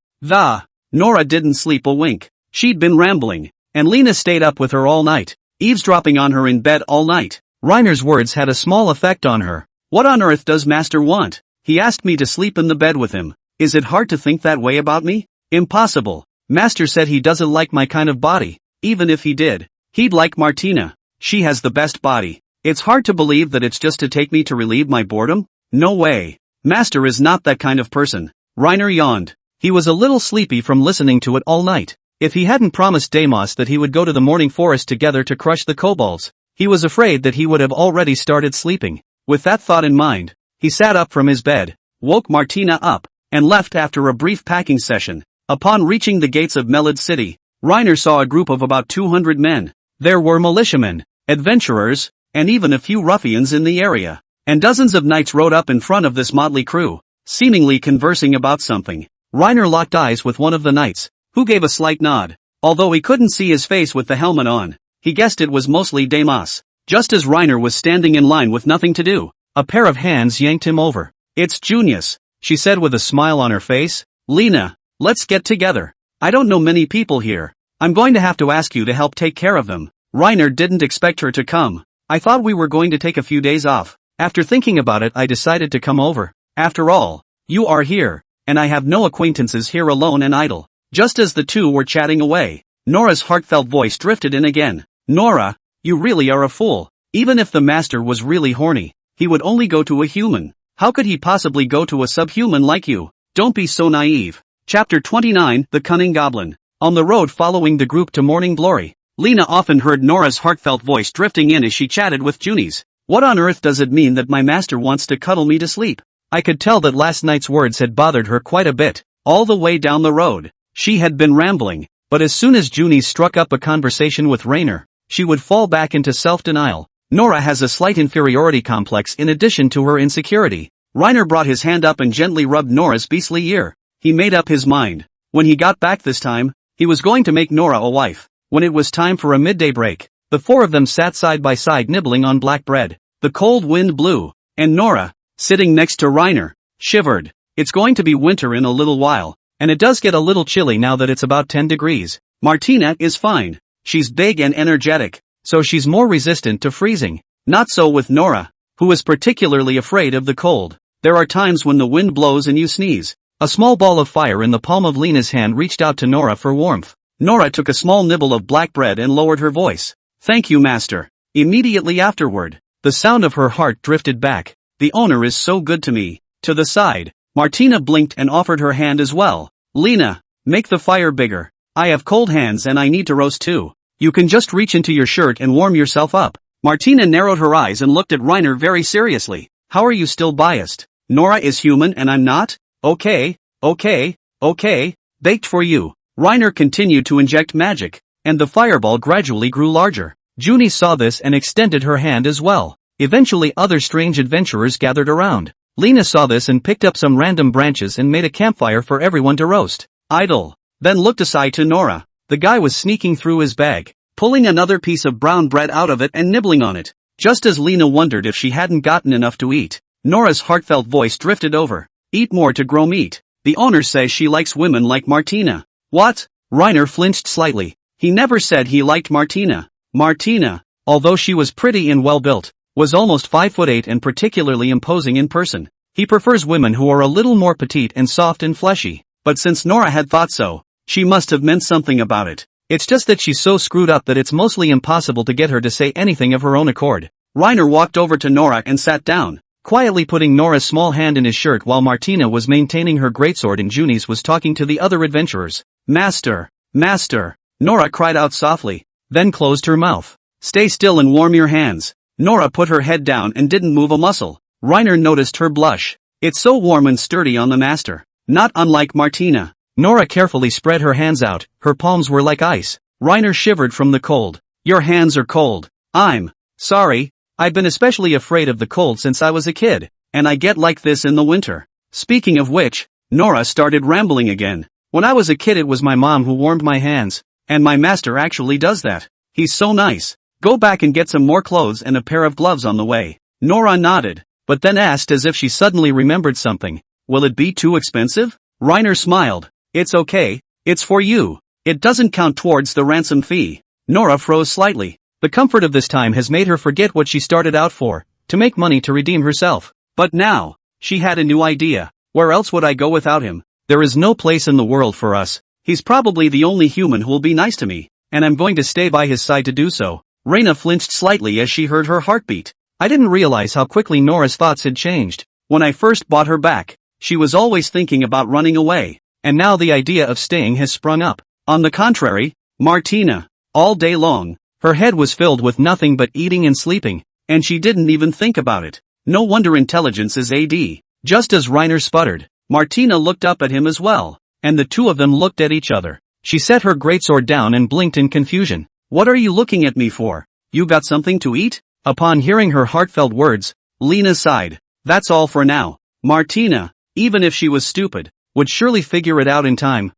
Nora didn't sleep a wink. She'd been rambling, and Lena stayed up with her all night, eavesdropping on her in bed all night. Reiner's words had a small effect on her. What on earth does Master want? He asked me to sleep in the bed with him. Is it hard to think that way about me? Impossible. Master said he doesn't like my kind of body. Even if he did, he'd like Martina. She has the best body. It's hard to believe that it's just to take me to relieve my boredom? No way. Master is not that kind of person. Reiner yawned. He was a little sleepy from listening to it all night. If he hadn't promised Deimos that he would go to the morning forest together to crush the kobolds, he was afraid that he would have already started sleeping. With that thought in mind, he sat up from his bed, woke Martina up, and left after a brief packing session. Upon reaching the gates of Melid City, Reiner saw a group of about 200 men. There were militiamen, adventurers, and even a few ruffians in the area. And dozens of knights rode up in front of this motley crew, seemingly conversing about something. Reiner locked eyes with one of the knights, who gave a slight nod. Although he couldn't see his face with the helmet on, he guessed it was mostly Deimos. Just as Reiner was standing in line with nothing to do, a pair of hands yanked him over. It's Junis, she said with a smile on her face. Lena, let's get together. I don't know many people here. I'm going to have to ask you to help take care of them. Reiner didn't expect her to come. I thought we were going to take a few days off. After thinking about it, I decided to come over. After all, you are here, and I have no acquaintances here alone and idle. Just as the two were chatting away, Nora's heartfelt voice drifted in again. Nora, you really are a fool. Even if the master was really horny, he would only go to a human. How could he possibly go to a subhuman like you? Don't be so naive. Chapter 29, The Cunning Goblin. On the road following the group to Morning Glory, Lena often heard Nora's heartfelt voice drifting in as she chatted with Junis. What on earth does it mean that my master wants to cuddle me to sleep? I could tell that last night's words had bothered her quite a bit. All the way down the road, she had been rambling, but as soon as Junis struck up a conversation with Reiner, she would fall back into self-denial. Nora has a slight inferiority complex in addition to her insecurity. Reiner brought his hand up and gently rubbed Nora's beastly ear. He made up his mind. When he got back this time, he was going to make Nora a wife. When it was time for a midday break, the four of them sat side by side nibbling on black bread. The cold wind blew, and Nora, sitting next to Reiner, shivered. It's going to be winter in a little while, and it does get a little chilly now that it's about 10 degrees. Martina is fine. She's big and energetic, so she's more resistant to freezing. Not so with Nora, who is particularly afraid of the cold. There are times when the wind blows and you sneeze. A small ball of fire in the palm of Lena's hand reached out to Nora for warmth. Nora took a small nibble of black bread and lowered her voice. Thank you, master. Immediately afterward, the sound of her heart drifted back. The owner is so good to me. To the side, Martina blinked and offered her hand as well. Lena, make the fire bigger. I have cold hands and I need to roast too. You can just reach into your shirt and warm yourself up. Martina narrowed her eyes and looked at Reiner very seriously. How are you still biased? Nora is human and I'm not? Okay. Baked for you. Reiner continued to inject magic, and the fireball gradually grew larger. Junie saw this and extended her hand as well. Eventually other strange adventurers gathered around. Lena saw this and picked up some random branches and made a campfire for everyone to roast. Idle. Then looked aside to Nora. The guy was sneaking through his bag, pulling another piece of brown bread out of it and nibbling on it. Just as Lena wondered if she hadn't gotten enough to eat, Nora's heartfelt voice drifted over. Eat more to grow meat. The owner says she likes women like Martina. What? Reiner flinched slightly. He never said he liked Martina. Martina, although she was pretty and well-built, was almost 5'8" and particularly imposing in person. He prefers women who are a little more petite and soft and fleshy. But since Nora had thought so, she must have meant something about it. It's just that she's so screwed up that it's mostly impossible to get her to say anything of her own accord. Reiner walked over to Nora and sat down, quietly putting Nora's small hand in his shirt while Martina was maintaining her greatsword and Junis was talking to the other adventurers. Master! Master! Nora cried out softly, then closed her mouth. Stay still and warm your hands. Nora put her head down and didn't move a muscle. Reiner noticed her blush. It's so warm and sturdy on the master. Not unlike Martina. Nora carefully spread her hands out, her palms were like ice. Reiner shivered from the cold. Your hands are cold. I'm sorry. I've been especially afraid of the cold since I was a kid, and I get like this in the winter. Speaking of which, Nora started rambling again. When I was a kid it was my mom who warmed my hands, and my master actually does that. He's so nice. Go back and get some more clothes and a pair of gloves on the way. Nora nodded, but then asked as if she suddenly remembered something. Will it be too expensive? Reiner smiled. It's okay, it's for you. It doesn't count towards the ransom fee. Nora froze slightly. The comfort of this time has made her forget what she started out for, to make money to redeem herself. But now, she had a new idea. Where else would I go without him? There is no place in the world for us. He's probably the only human who'll be nice to me, and I'm going to stay by his side to do so. Reina flinched slightly as she heard her heartbeat. I didn't realize how quickly Nora's thoughts had changed. When I first bought her back, she was always thinking about running away, and now the idea of staying has sprung up. On the contrary, Martina, all day long, her head was filled with nothing but eating and sleeping, and she didn't even think about it. No wonder intelligence is AD. Just as Reiner sputtered, Martina looked up at him as well, and the two of them looked at each other. She set her greatsword down and blinked in confusion. What are you looking at me for? You got something to eat? Upon hearing her heartfelt words, Lena sighed. That's all for now. Martina, even if she was stupid, would surely figure it out in time.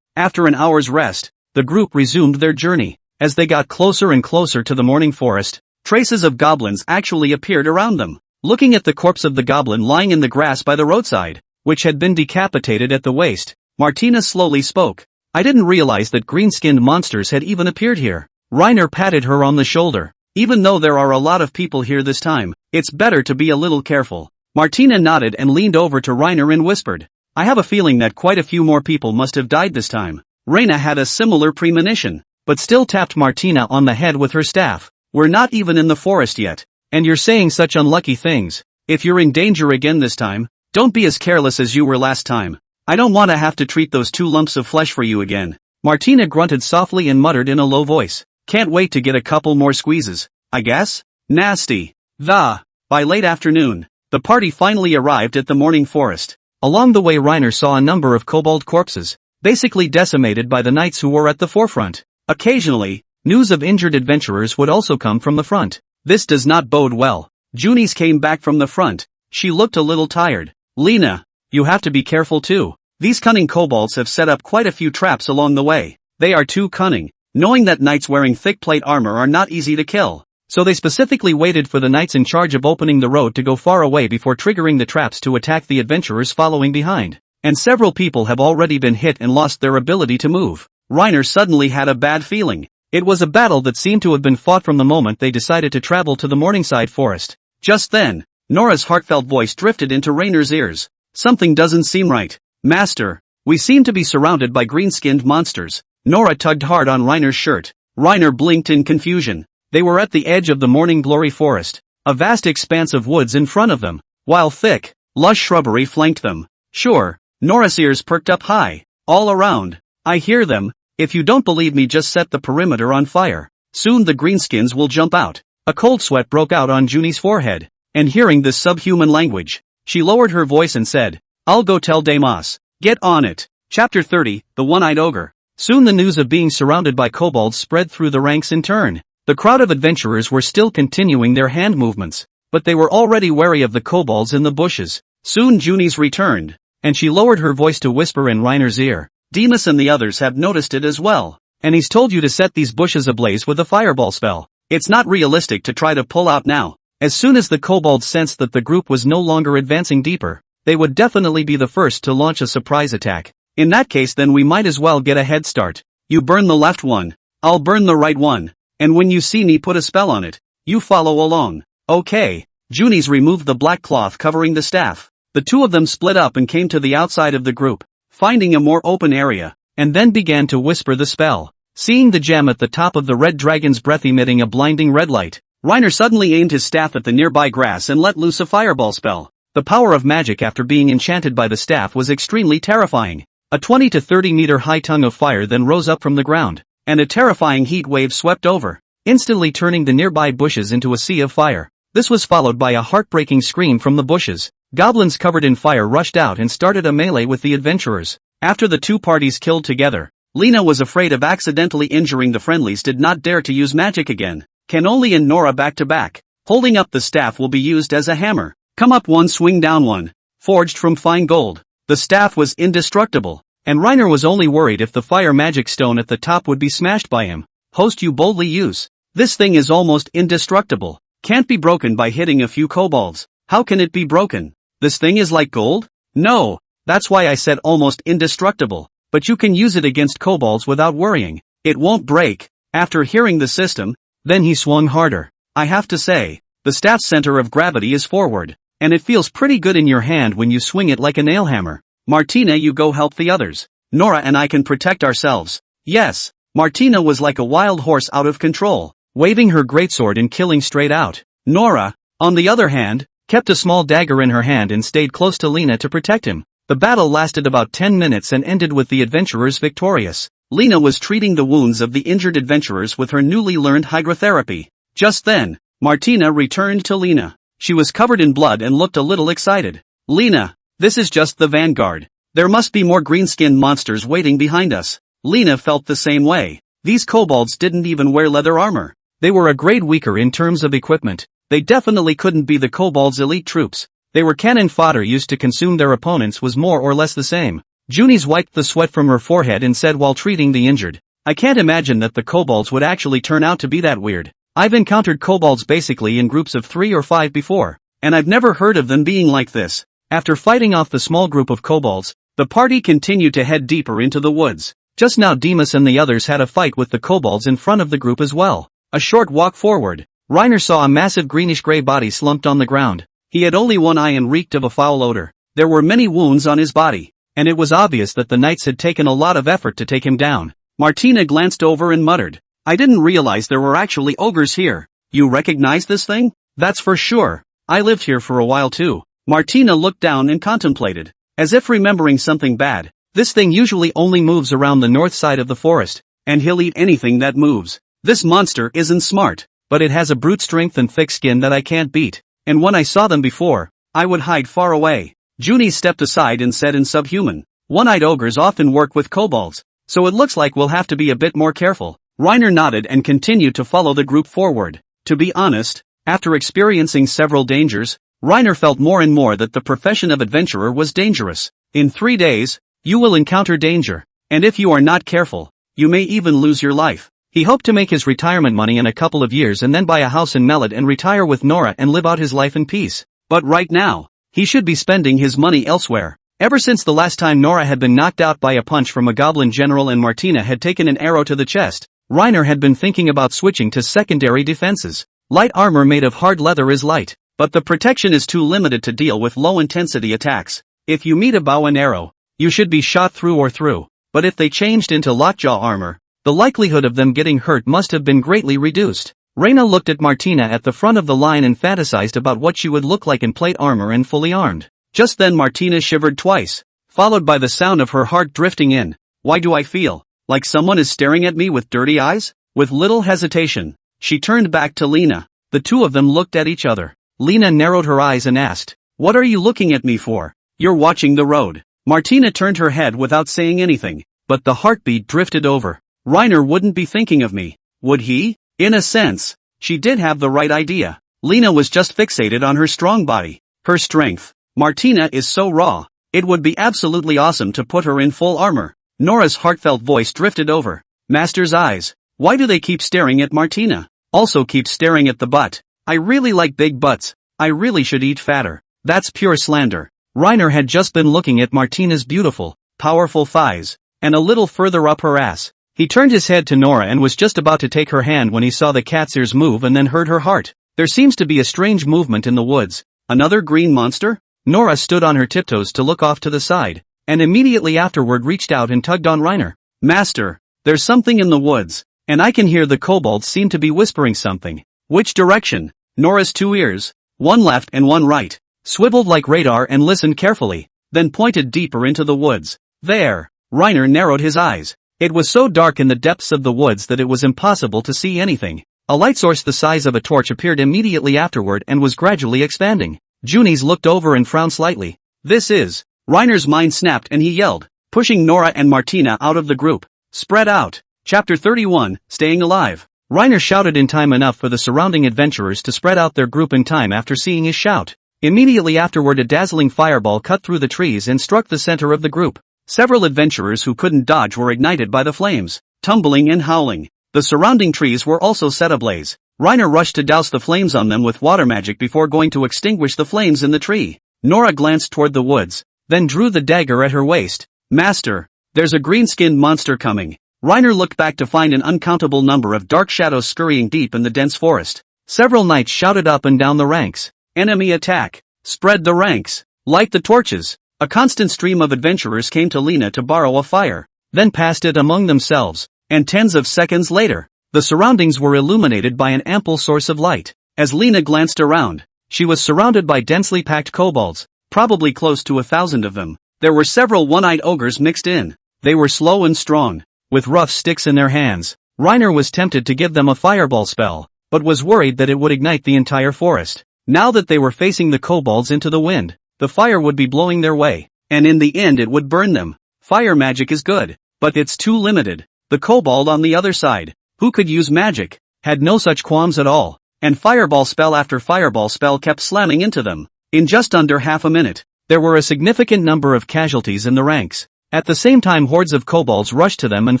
After an hour's rest, the group resumed their journey. As they got closer and closer to the morning forest, traces of goblins actually appeared around them. Looking at the corpse of the goblin lying in the grass by the roadside, which had been decapitated at the waist, Martina slowly spoke. I didn't realize that green-skinned monsters had even appeared here. Reiner patted her on the shoulder. Even though there are a lot of people here this time, it's better to be a little careful. Martina nodded and leaned over to Reiner and whispered. I have a feeling that quite a few more people must have died this time. Reina had a similar premonition, but still tapped Martina on the head with her staff. We're not even in the forest yet, and you're saying such unlucky things. If you're in danger again this time, don't be as careless as you were last time. I don't want to have to treat those 2 lumps of flesh for you again. Martina grunted softly and muttered in a low voice. Can't wait to get a couple more squeezes, I guess? Nasty. By late afternoon, the party finally arrived at the morning forest. Along the way Reiner saw a number of kobold corpses, basically decimated by the knights who were at the forefront. Occasionally, news of injured adventurers would also come from the front. This does not bode well. Junis came back from the front. She looked a little tired. Lena, you have to be careful too. These cunning kobolds have set up quite a few traps along the way. They are too cunning, knowing that knights wearing thick plate armor are not easy to kill. So they specifically waited for the knights in charge of opening the road to go far away before triggering the traps to attack the adventurers following behind. And several people have already been hit and lost their ability to move. Reiner suddenly had a bad feeling. It was a battle that seemed to have been fought from the moment they decided to travel to the Morningside Forest. Just then, Nora's heartfelt voice drifted into Reiner's ears. Something doesn't seem right. Master, we seem to be surrounded by green-skinned monsters. Nora tugged hard on Reiner's shirt. Reiner blinked in confusion. They were at the edge of the Morning Glory Forest, a vast expanse of woods in front of them, while thick, lush shrubbery flanked them. Sure, Nora's ears perked up high. All around. I hear them. If you don't believe me, just set the perimeter on fire. Soon the greenskins will jump out. A cold sweat broke out on Junie's forehead, and hearing this subhuman language, she lowered her voice and said, I'll go tell Demas. Get on it. Chapter 30, The One-Eyed Ogre. Soon the news of being surrounded by kobolds spread through the ranks in turn. The crowd of adventurers were still continuing their hand movements, but they were already wary of the kobolds in the bushes. Soon Junis returned, and she lowered her voice to whisper in Reiner's ear. Demas and the others have noticed it as well, and he's told you to set these bushes ablaze with a fireball spell. It's not realistic to try to pull out now. As soon as the kobolds sensed that the group was no longer advancing deeper, they would definitely be the first to launch a surprise attack. In that case, then we might as well get a head start. You burn the left one, I'll burn the right one, and when you see me put a spell on it, you follow along. Okay. Junis removed the black cloth covering the staff. The two of them split up and came to the outside of the group, finding a more open area, and then began to whisper the spell. Seeing the gem at the top of the red dragon's breath emitting a blinding red light, Reiner suddenly aimed his staff at the nearby grass and let loose a fireball spell. The power of magic after being enchanted by the staff was extremely terrifying. A 20 to 30 meter high tongue of fire then rose up from the ground, and a terrifying heat wave swept over, instantly turning the nearby bushes into a sea of fire. This was followed by a heartbreaking scream from the bushes. Goblins covered in fire rushed out and started a melee with the adventurers. After the two parties killed together, Lena was afraid of accidentally injuring the friendlies, did not dare to use magic again. Canoli and Nora back to back. Holding up the staff will be used as a hammer. Come up one, swing down one. Forged from fine gold. The staff was indestructible, and Reiner was only worried if the fire magic stone at the top would be smashed by him. Host, you boldly use. This thing is almost indestructible. Can't be broken by hitting a few kobolds. How can it be broken? This thing is like gold? No, that's why I said almost indestructible, but you can use it against kobolds without worrying. It won't break. After hearing the system, then he swung harder. I have to say, the staff's center of gravity is forward, and it feels pretty good in your hand when you swing it like a nail hammer. Martina, you go help the others. Nora and I can protect ourselves. Yes. Martina was like a wild horse out of control, waving her greatsword and killing straight out. Nora, on the other hand, kept a small dagger in her hand and stayed close to Lena to protect him. The battle lasted about 10 minutes and ended with the adventurers victorious. Lena was treating the wounds of the injured adventurers with her newly learned hydrotherapy. Just then, Martina returned to Lena. She was covered in blood and looked a little excited. Lena, this is just the vanguard. There must be more green-skinned monsters waiting behind us. Lena felt the same way. These kobolds didn't even wear leather armor. They were a grade weaker in terms of equipment. They definitely couldn't be the kobolds' elite troops. They were cannon fodder used to consume their opponents, was more or less the same. Junis wiped the sweat from her forehead and said while treating the injured, I can't imagine that the kobolds would actually turn out to be that weird. I've encountered kobolds basically in groups of 3 or 5 before, and I've never heard of them being like this. After fighting off the small group of kobolds, the party continued to head deeper into the woods. Just now Demas and the others had a fight with the kobolds in front of the group as well. A short walk forward, Reiner saw a massive greenish-gray body slumped on the ground. He had only one eye and reeked of a foul odor. There were many wounds on his body, and it was obvious that the knights had taken a lot of effort to take him down. Martina glanced over and muttered, I didn't realize there were actually ogres here. You recognize this thing? That's for sure. I lived here for a while too. Martina looked down and contemplated, as if remembering something bad. This thing usually only moves around the north side of the forest, and he'll eat anything that moves. This monster isn't smart, but it has a brute strength and thick skin that I can't beat. And when I saw them before, I would hide far away. Junis stepped aside and said in subhuman, one-eyed ogres often work with kobolds, so it looks like we'll have to be a bit more careful. Reiner nodded and continued to follow the group forward. To be honest, after experiencing several dangers, Reiner felt more and more that the profession of adventurer was dangerous. In 3 days, you will encounter danger, and if you are not careful, you may even lose your life. He hoped to make his retirement money in a couple of years and then buy a house in Melod and retire with Nora and live out his life in peace. But right now, he should be spending his money elsewhere. Ever since the last time Nora had been knocked out by a punch from a goblin general and Martina had taken an arrow to the chest, Reiner had been thinking about switching to secondary defenses. Light armor made of hard leather is light, but the protection is too limited to deal with low-intensity attacks. If you meet a bow and arrow, you should be shot through or through, but if they changed into lockjaw armor, the likelihood of them getting hurt must have been greatly reduced. Reina looked at Martina at the front of the line and fantasized about what she would look like in plate armor and fully armed. Just then Martina shivered twice, followed by the sound of her heart drifting in. Why do I feel like someone is staring at me with dirty eyes? With little hesitation, she turned back to Lena. The two of them looked at each other. Lena narrowed her eyes and asked, what are you looking at me for? You're watching the road. Martina turned her head without saying anything, but the heartbeat drifted over. Reiner wouldn't be thinking of me, would he? In a sense, she did have the right idea. Lena was just fixated on her strong body, her strength. Martina is so raw, it would be absolutely awesome to put her in full armor. Nora's heartfelt voice drifted over. Master's eyes, why do they keep staring at Martina? Also keep staring at the butt. I really like big butts. I really should eat fatter. That's pure slander. Reiner had just been looking at Martina's beautiful, powerful thighs, and a little further up her ass. He turned his head to Nora and was just about to take her hand when he saw the cat's ears move and then heard her heart. There seems to be a strange movement in the woods. Another green monster? Nora stood on her tiptoes to look off to the side, and immediately afterward reached out and tugged on Reiner. Master, there's something in the woods, and I can hear the kobolds seem to be whispering something. Which direction? Nora's 2 ears, one left and one right, swiveled like radar and listened carefully, then pointed deeper into the woods. There. Reiner narrowed his eyes. It was so dark in the depths of the woods that it was impossible to see anything. A light source the size of a torch appeared immediately afterward and was gradually expanding. Junis looked over and frowned slightly. This is. Reiner's mind snapped and he yelled, pushing Nora and Martina out of the group. Spread out. Chapter 31, Staying Alive. Reiner shouted in time enough for the surrounding adventurers to spread out their group in time after seeing his shout. Immediately afterward a dazzling fireball cut through the trees and struck the center of the group. Several adventurers who couldn't dodge were ignited by the flames, tumbling and howling. The surrounding trees were also set ablaze. Reiner rushed to douse the flames on them with water magic before going to extinguish the flames in the tree. Nora glanced toward the woods, then drew the dagger at her waist. Master, there's a green-skinned monster coming. Reiner looked back to find an uncountable number of dark shadows scurrying deep in the dense forest. Several knights shouted up and down the ranks. Enemy attack! Spread the ranks! Light the torches! A constant stream of adventurers came to Lena to borrow a fire, then passed it among themselves, and tens of seconds later, the surroundings were illuminated by an ample source of light. As Lena glanced around, she was surrounded by densely packed kobolds, probably close to 1,000 of them. There were several one-eyed ogres mixed in. They were slow and strong, with rough sticks in their hands. Reiner was tempted to give them a fireball spell, but was worried that it would ignite the entire forest. Now that they were facing the kobolds into the wind, the fire would be blowing their way, and in the end it would burn them. Fire magic is good, but it's too limited. The kobold on the other side, who could use magic, had no such qualms at all, and fireball spell after fireball spell kept slamming into them. In just under half a minute, there were a significant number of casualties in the ranks. At the same time hordes of kobolds rushed to them and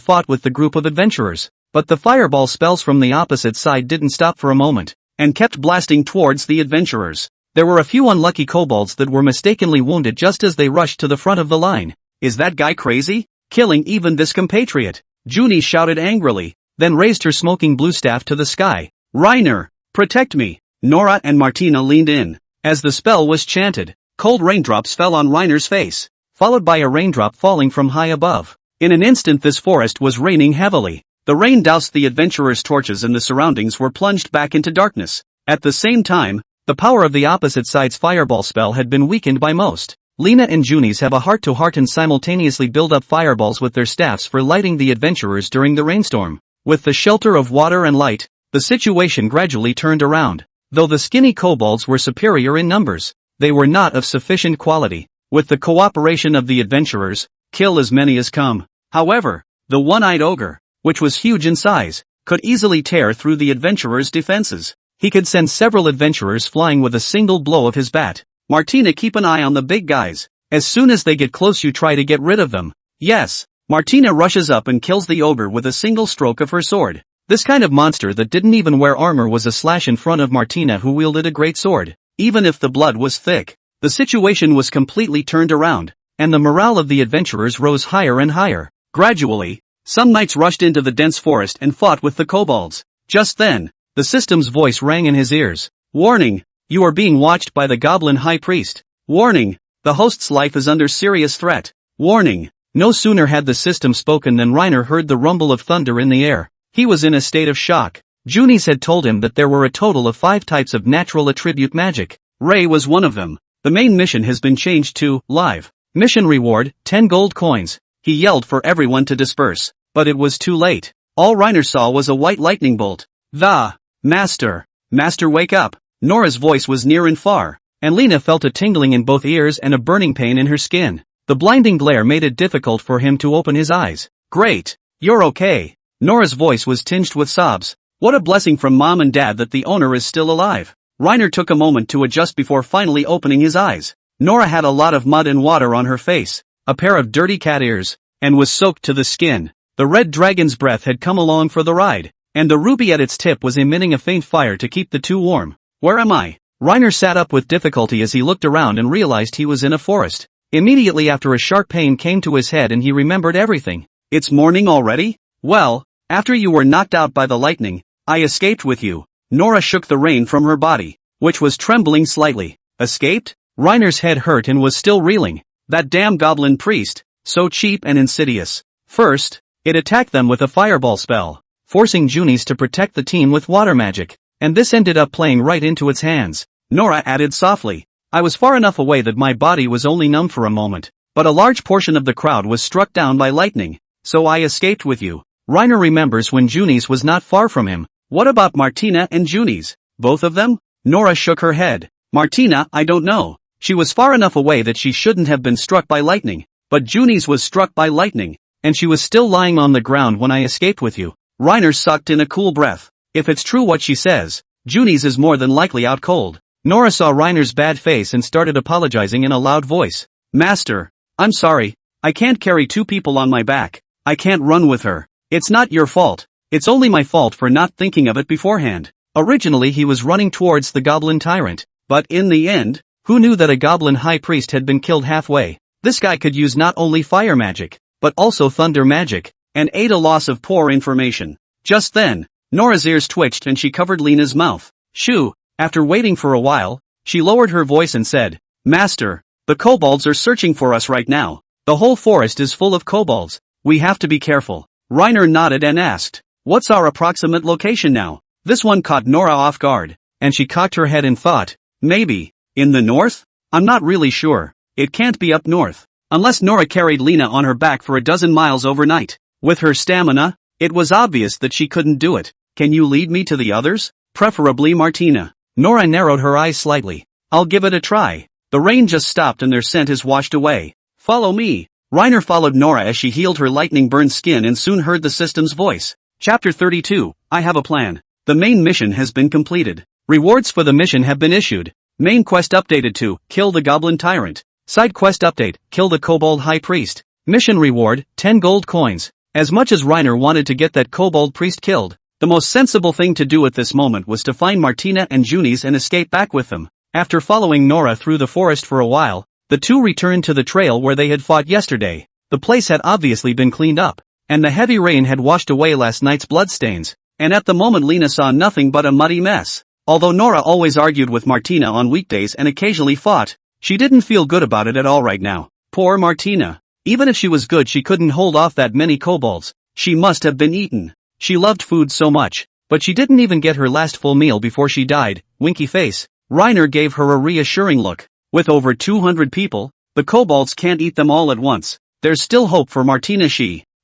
fought with the group of adventurers, but the fireball spells from the opposite side didn't stop for a moment, and kept blasting towards the adventurers. There were a few unlucky kobolds that were mistakenly wounded just as they rushed to the front of the line. Is that guy crazy? Killing even this compatriot? Junis shouted angrily, then raised her smoking blue staff to the sky. Reiner, protect me! Nora and Martina leaned in. As the spell was chanted, cold raindrops fell on Reiner's face, followed by a raindrop falling from high above. In an instant this forest was raining heavily. The rain doused the adventurers' torches and the surroundings were plunged back into darkness. At the same time, the power of the opposite side's fireball spell had been weakened by most. Lena and Junis have a heart-to-heart and simultaneously build up fireballs with their staffs for lighting the adventurers during the rainstorm. With the shelter of water and light, the situation gradually turned around. Though the skinny kobolds were superior in numbers, they were not of sufficient quality. With the cooperation of the adventurers, kill as many as come. However, the one-eyed ogre, which was huge in size, could easily tear through the adventurers' defenses. He could send several adventurers flying with a single blow of his bat. Martina, keep an eye on the big guys. As soon as they get close you try to get rid of them. Yes. Martina rushes up and kills the ogre with a single stroke of her sword. This kind of monster that didn't even wear armor was a slash in front of Martina, who wielded a great sword. Even if the blood was thick, the situation was completely turned around, and the morale of the adventurers rose higher and higher. Gradually, some knights rushed into the dense forest and fought with the kobolds. Just then, the system's voice rang in his ears. Warning! You are being watched by the Goblin High Priest. Warning! The host's life is under serious threat. Warning! No sooner had the system spoken than Reiner heard the rumble of thunder in the air. He was in a state of shock. Junis had told him that there were a total of 5 types of natural attribute magic. Ray was one of them. The main mission has been changed to live. Mission reward, 10 gold coins. He yelled for everyone to disperse, but it was too late. All Reiner saw was a white lightning bolt. The Master! Master, wake up! Nora's voice was near and far, and Lena felt a tingling in both ears and a burning pain in her skin. The blinding glare made it difficult for him to open his eyes. Great! You're okay. Nora's voice was tinged with sobs. What a blessing from Mom and Dad that the owner is still alive. Reiner took a moment to adjust before finally opening his eyes. Nora had a lot of mud and water on her face, a pair of dirty cat ears, and was soaked to the skin. The red dragon's breath had come along for the ride. and the ruby at its tip was emitting a faint fire to keep the two warm. Where am I? Reiner sat up with difficulty as he looked around and realized he was in a forest. Immediately after a sharp pain came to his head and he remembered everything. It's morning already? Well, after you were knocked out by the lightning, I escaped with you. Nora shook the rain from her body, which was trembling slightly. Escaped? Reiner's head hurt and was still reeling. That damn goblin priest, so cheap and insidious. First, it attacked them with a fireball spell, forcing Junis to protect the team with water magic, and this ended up playing right into its hands. Nora added softly. I was far enough away that my body was only numb for a moment, but a large portion of the crowd was struck down by lightning, so I escaped with you. Reiner remembers when Junis was not far from him. What about Martina and Junis? Both of them? Nora shook her head. Martina, I don't know. She was far enough away that she shouldn't have been struck by lightning, but Junis was struck by lightning, and she was still lying on the ground when I escaped with you. Reiner sucked in a cool breath. If it's true what she says, Junis is more than likely out cold. Nora saw Reiner's bad face and started apologizing in a loud voice. Master, I'm sorry, I can't carry two people on my back. I can't run with her. It's not your fault. It's only my fault for not thinking of it beforehand. Originally he was running towards the goblin tyrant, but in the end, who knew that a goblin high priest had been killed halfway? This guy could use not only fire magic, but also thunder magic, and aid a loss of poor information. Just then, Nora's ears twitched and she covered Lena's mouth. Shoo! After waiting for a while, she lowered her voice and said, Master, the kobolds are searching for us right now. The whole forest is full of kobolds. We have to be careful. Reiner nodded and asked, what's our approximate location now? This one caught Nora off guard, and she cocked her head and thought, maybe, in the north? I'm not really sure. It can't be up north. Unless Nora carried Lena on her back for a dozen miles overnight. With her stamina, it was obvious that she couldn't do it. Can you lead me to the others? Preferably Martina. Nora narrowed her eyes slightly. I'll give it a try. The rain just stopped and their scent is washed away. Follow me. Reiner followed Nora as she healed her lightning-burned skin and soon heard the system's voice. Chapter 32, I have a plan. The main mission has been completed. Rewards for the mission have been issued. Main quest updated to, kill the goblin tyrant. Side quest update, kill the kobold high priest. Mission reward, 10 gold coins. As much as Reiner wanted to get that kobold priest killed, the most sensible thing to do at this moment was to find Martina and Junis and escape back with them. After following Nora through the forest for a while, the two returned to the trail where they had fought yesterday. The place had obviously been cleaned up, and the heavy rain had washed away last night's bloodstains, and at the moment Lena saw nothing but a muddy mess. Although Nora always argued with Martina on weekdays and occasionally fought, she didn't feel good about it at all right now. Poor Martina. Even if she was good she couldn't hold off that many kobolds. She must have been eaten. She loved food so much, but she didn't even get her last full meal before she died. Winky face. Reiner gave her a reassuring look. With over 200 people, the kobolds can't eat them all at once. There's still hope for Martina.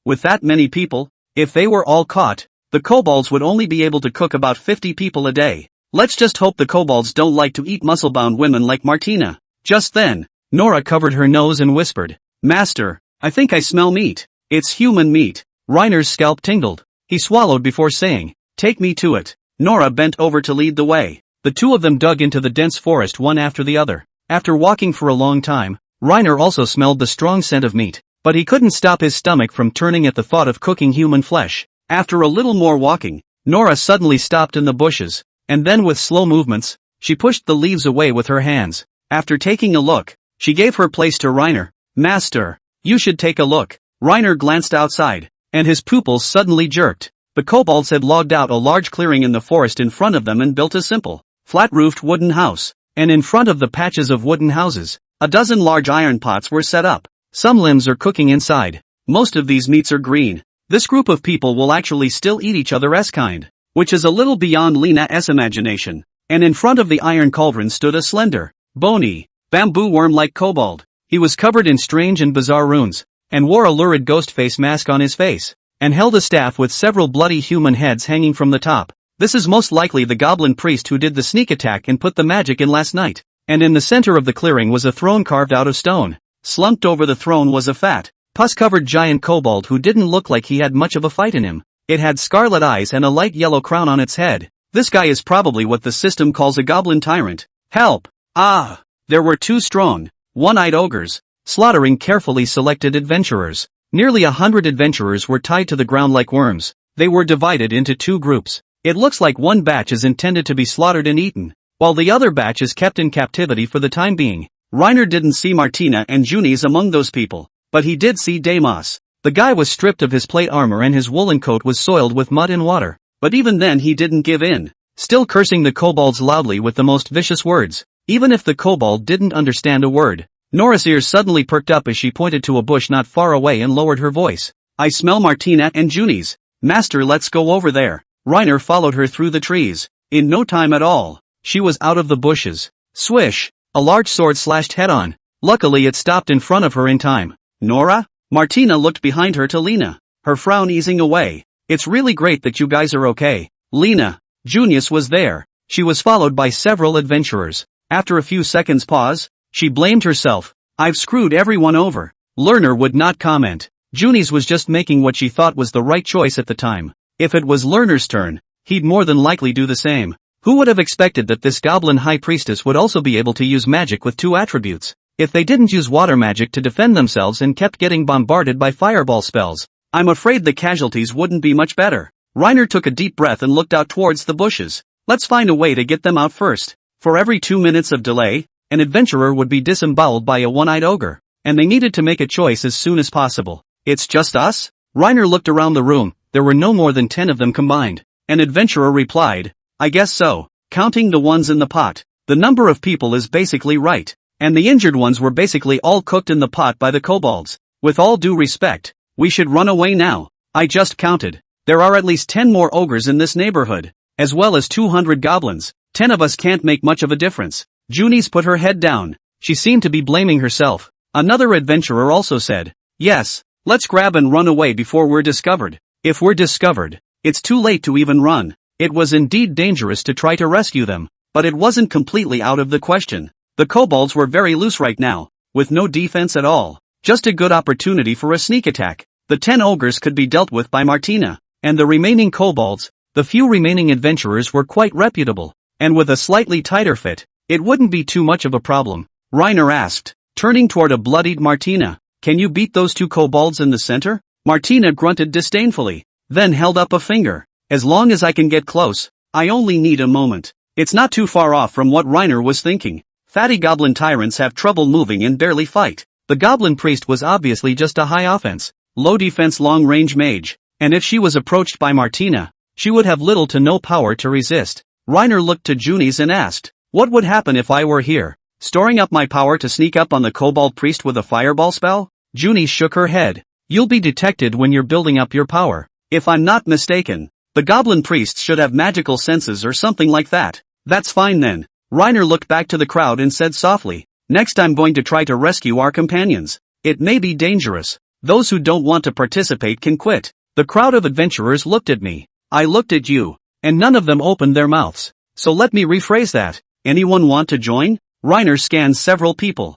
With that many people, if they were all caught, the kobolds would only be able to cook about 50 people a day. Let's just hope the kobolds don't like to eat muscle-bound women like Martina. Just then, Nora covered her nose and whispered, Master, I think I smell meat. It's human meat. Reiner's scalp tingled. He swallowed before saying, take me to it. Nora bent over to lead the way. The two of them dug into the dense forest one after the other. After walking for a long time, Reiner also smelled the strong scent of meat, but he couldn't stop his stomach from turning at the thought of cooking human flesh. After a little more walking, Nora suddenly stopped in the bushes, and then with slow movements, she pushed the leaves away with her hands. After taking a look, she gave her place to Reiner. Master, you should take a look. Reiner glanced outside, and his pupils suddenly jerked. The kobolds had logged out a large clearing in the forest in front of them and built a simple, flat-roofed wooden house, and in front of the patches of wooden houses, a dozen large iron pots were set up. Some limbs are cooking inside. Most of these meats are green. This group of people will actually still eat each other's kind, which is a little beyond Lena's imagination. And in front of the iron cauldron stood a slender, bony, bamboo worm-like kobold. He was covered in strange and bizarre runes, and wore a lurid ghost face mask on his face, and held a staff with several bloody human heads hanging from the top. This is most likely the goblin priest who did the sneak attack and put the magic in last night. And in the center of the clearing was a throne carved out of stone. Slumped over the throne was a fat, pus-covered giant kobold who didn't look like he had much of a fight in him. It had scarlet eyes and a light yellow crown on its head. This guy is probably what the system calls a goblin tyrant. Help! Ah! There were two strong, one-eyed ogres, slaughtering carefully selected adventurers. Nearly 100 adventurers were tied to the ground like worms. They were divided into two groups. It looks like one batch is intended to be slaughtered and eaten, while the other batch is kept in captivity for the time being. Reiner didn't see Martina and Junis among those people, but he did see Deimos. The guy was stripped of his plate armor and his woolen coat was soiled with mud and water. But even then he didn't give in, still cursing the kobolds loudly with the most vicious words, even if the kobold didn't understand a word. Nora's ears suddenly perked up as she pointed to a bush not far away and lowered her voice. I smell Martina and Junis. Master, let's go over there. Reiner followed her through the trees. In no time at all, she was out of the bushes. Swish! A large sword slashed head-on. Luckily it stopped in front of her in time. Nora? Martina looked behind her to Lena, her frown easing away. It's really great that you guys are okay. Lena. Junis was there. She was followed by several adventurers. After a few seconds pause, she blamed herself. I've screwed everyone over. Lerner would not comment. Junis was just making what she thought was the right choice at the time. If it was Lerner's turn, he'd more than likely do the same. Who would have expected that this goblin high priestess would also be able to use magic with two attributes? If they didn't use water magic to defend themselves and kept getting bombarded by fireball spells, I'm afraid the casualties wouldn't be much better. Reiner took a deep breath and looked out towards the bushes. Let's find a way to get them out first. For every 2 minutes of delay, an adventurer would be disemboweled by a one-eyed ogre, and they needed to make a choice as soon as possible. It's just us? Reiner looked around the room. There were no more than 10 of them combined. An adventurer replied, I guess so, counting the ones in the pot. The number of people is basically right. And the injured ones were basically all cooked in the pot by the kobolds. With all due respect, we should run away now. I just counted. There are at least 10 more ogres in this neighborhood, as well as 200 goblins. 10 of us can't make much of a difference. Junis put her head down. She seemed to be blaming herself. Another adventurer also said, yes, let's grab and run away before we're discovered. If we're discovered, it's too late to even run. It was indeed dangerous to try to rescue them, but it wasn't completely out of the question. The kobolds were very loose right now, with no defense at all. Just a good opportunity for a sneak attack. The 10 ogres could be dealt with by Martina, and the remaining kobolds, the few remaining adventurers were quite reputable, and with a slightly tighter fit, it wouldn't be too much of a problem. Reiner asked, turning toward a bloodied Martina, can you beat those two kobolds in the center? Martina grunted disdainfully, then held up a finger. As long as I can get close, I only need a moment. It's not too far off from what Reiner was thinking. Fatty goblin tyrants have trouble moving and barely fight. The goblin priest was obviously just a high offense, low defense long-range mage, and if she was approached by Martina, she would have little to no power to resist. Reiner looked to Junis and asked, what would happen if I were here? Storing up my power to sneak up on the kobold priest with a fireball spell? Junis shook her head. You'll be detected when you're building up your power. If I'm not mistaken, the goblin priests should have magical senses or something like that. That's fine then. Reiner looked back to the crowd and said softly, next I'm going to try to rescue our companions. It may be dangerous. Those who don't want to participate can quit. The crowd of adventurers looked at me. I looked at you. And none of them opened their mouths. So let me rephrase that. Anyone want to join? Reiner scanned several people.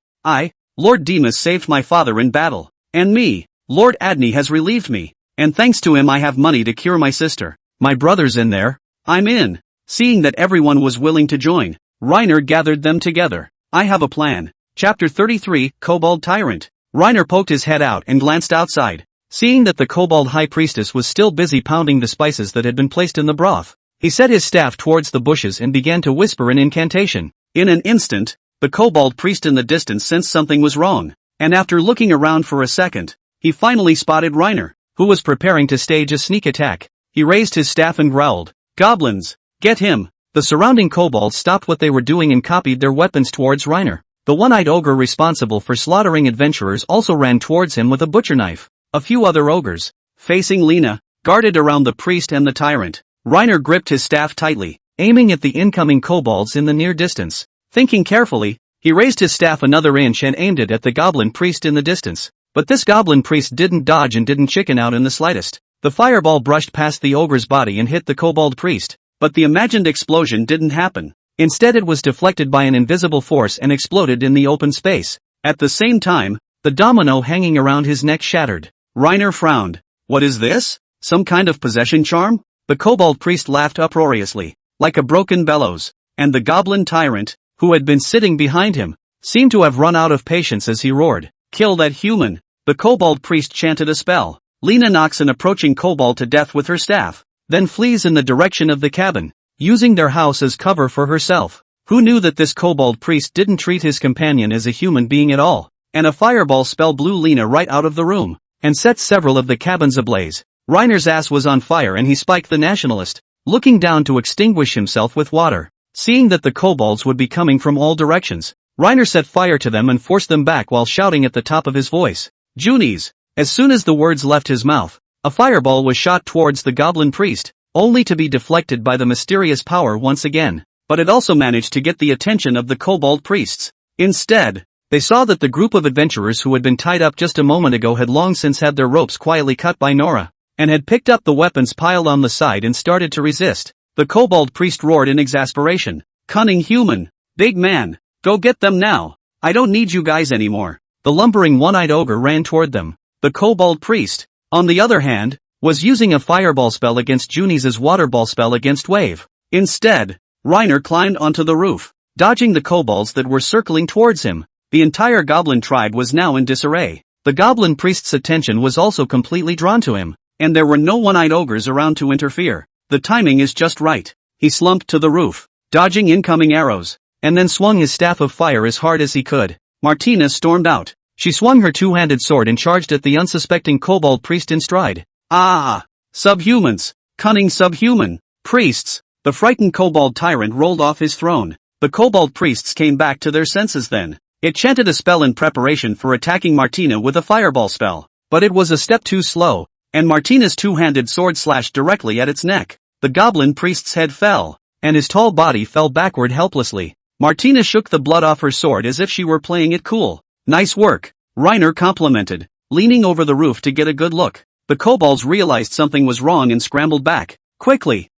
Lord Demas saved my father in battle. And me, Lord Adney has relieved me. And thanks to him I have money to cure my sister. My brother's in there. I'm in. Seeing that everyone was willing to join, Reiner gathered them together. I have a plan. Chapter 33, Kobold Tyrant. Reiner poked his head out and glanced outside. Seeing that the kobold high priestess was still busy pounding the spices that had been placed in the broth, he set his staff towards the bushes and began to whisper an incantation. In an instant, the kobold priest in the distance sensed something was wrong, and after looking around for a second, he finally spotted Reiner, who was preparing to stage a sneak attack. He raised his staff and growled, "Goblins, get him!" The surrounding kobolds stopped what they were doing and copied their weapons towards Reiner. The one-eyed ogre responsible for slaughtering adventurers also ran towards him with a butcher knife. A few other ogres, facing Lena, guarded around the priest and the tyrant. Reiner gripped his staff tightly, aiming at the incoming kobolds in the near distance. Thinking carefully, he raised his staff another inch and aimed it at the goblin priest in the distance. But this goblin priest didn't dodge and didn't chicken out in the slightest. The fireball brushed past the ogre's body and hit the kobold priest. But the imagined explosion didn't happen. Instead it was deflected by an invisible force and exploded in the open space. At the same time, the domino hanging around his neck shattered. Reiner frowned. What is this? Some kind of possession charm? The kobold priest laughed uproariously, like a broken bellows, and the goblin tyrant, who had been sitting behind him, seemed to have run out of patience as he roared, "Kill that human!" The kobold priest chanted a spell. Lena knocks an approaching kobold to death with her staff, then flees in the direction of the cabin, using their house as cover for herself. Who knew that this kobold priest didn't treat his companion as a human being at all? And a fireball spell blew Lena right out of the room, and set several of the cabins ablaze. Reiner's ass was on fire and he spiked the nationalist, looking down to extinguish himself with water. Seeing that the kobolds would be coming from all directions, Reiner set fire to them and forced them back while shouting at the top of his voice, "Junis!" As soon as the words left his mouth, a fireball was shot towards the goblin priest, only to be deflected by the mysterious power once again. But it also managed to get the attention of the kobold priests. Instead, they saw that the group of adventurers who had been tied up just a moment ago had long since had their ropes quietly cut by Nora, and had picked up the weapons piled on the side and started to resist. The kobold priest roared in exasperation, "Cunning human! Big man! Go get them now! I don't need you guys anymore!" The lumbering one-eyed ogre ran toward them. The kobold priest, on the other hand, was using a fireball spell against Junis' water ball spell against Wave. Instead, Reiner climbed onto the roof, dodging the kobolds that were circling towards him. The entire goblin tribe was now in disarray. The goblin priest's attention was also completely drawn to him, and there were no one-eyed ogres around to interfere. The timing is just right. He slumped to the roof, dodging incoming arrows, and then swung his staff of fire as hard as he could. Martina stormed out. She swung her two-handed sword and charged at the unsuspecting kobold priest in stride. Ah! Subhumans! Cunning subhuman! Priests! The frightened kobold tyrant rolled off his throne. The kobold priests came back to their senses then. It chanted a spell in preparation for attacking Martina with a fireball spell, but it was a step too slow, and Martina's two-handed sword slashed directly at its neck. The goblin priest's head fell, and his tall body fell backward helplessly. Martina shook the blood off her sword as if she were playing it cool. "Nice work," Reiner complimented, leaning over the roof to get a good look. The kobolds realized something was wrong and scrambled back. Quickly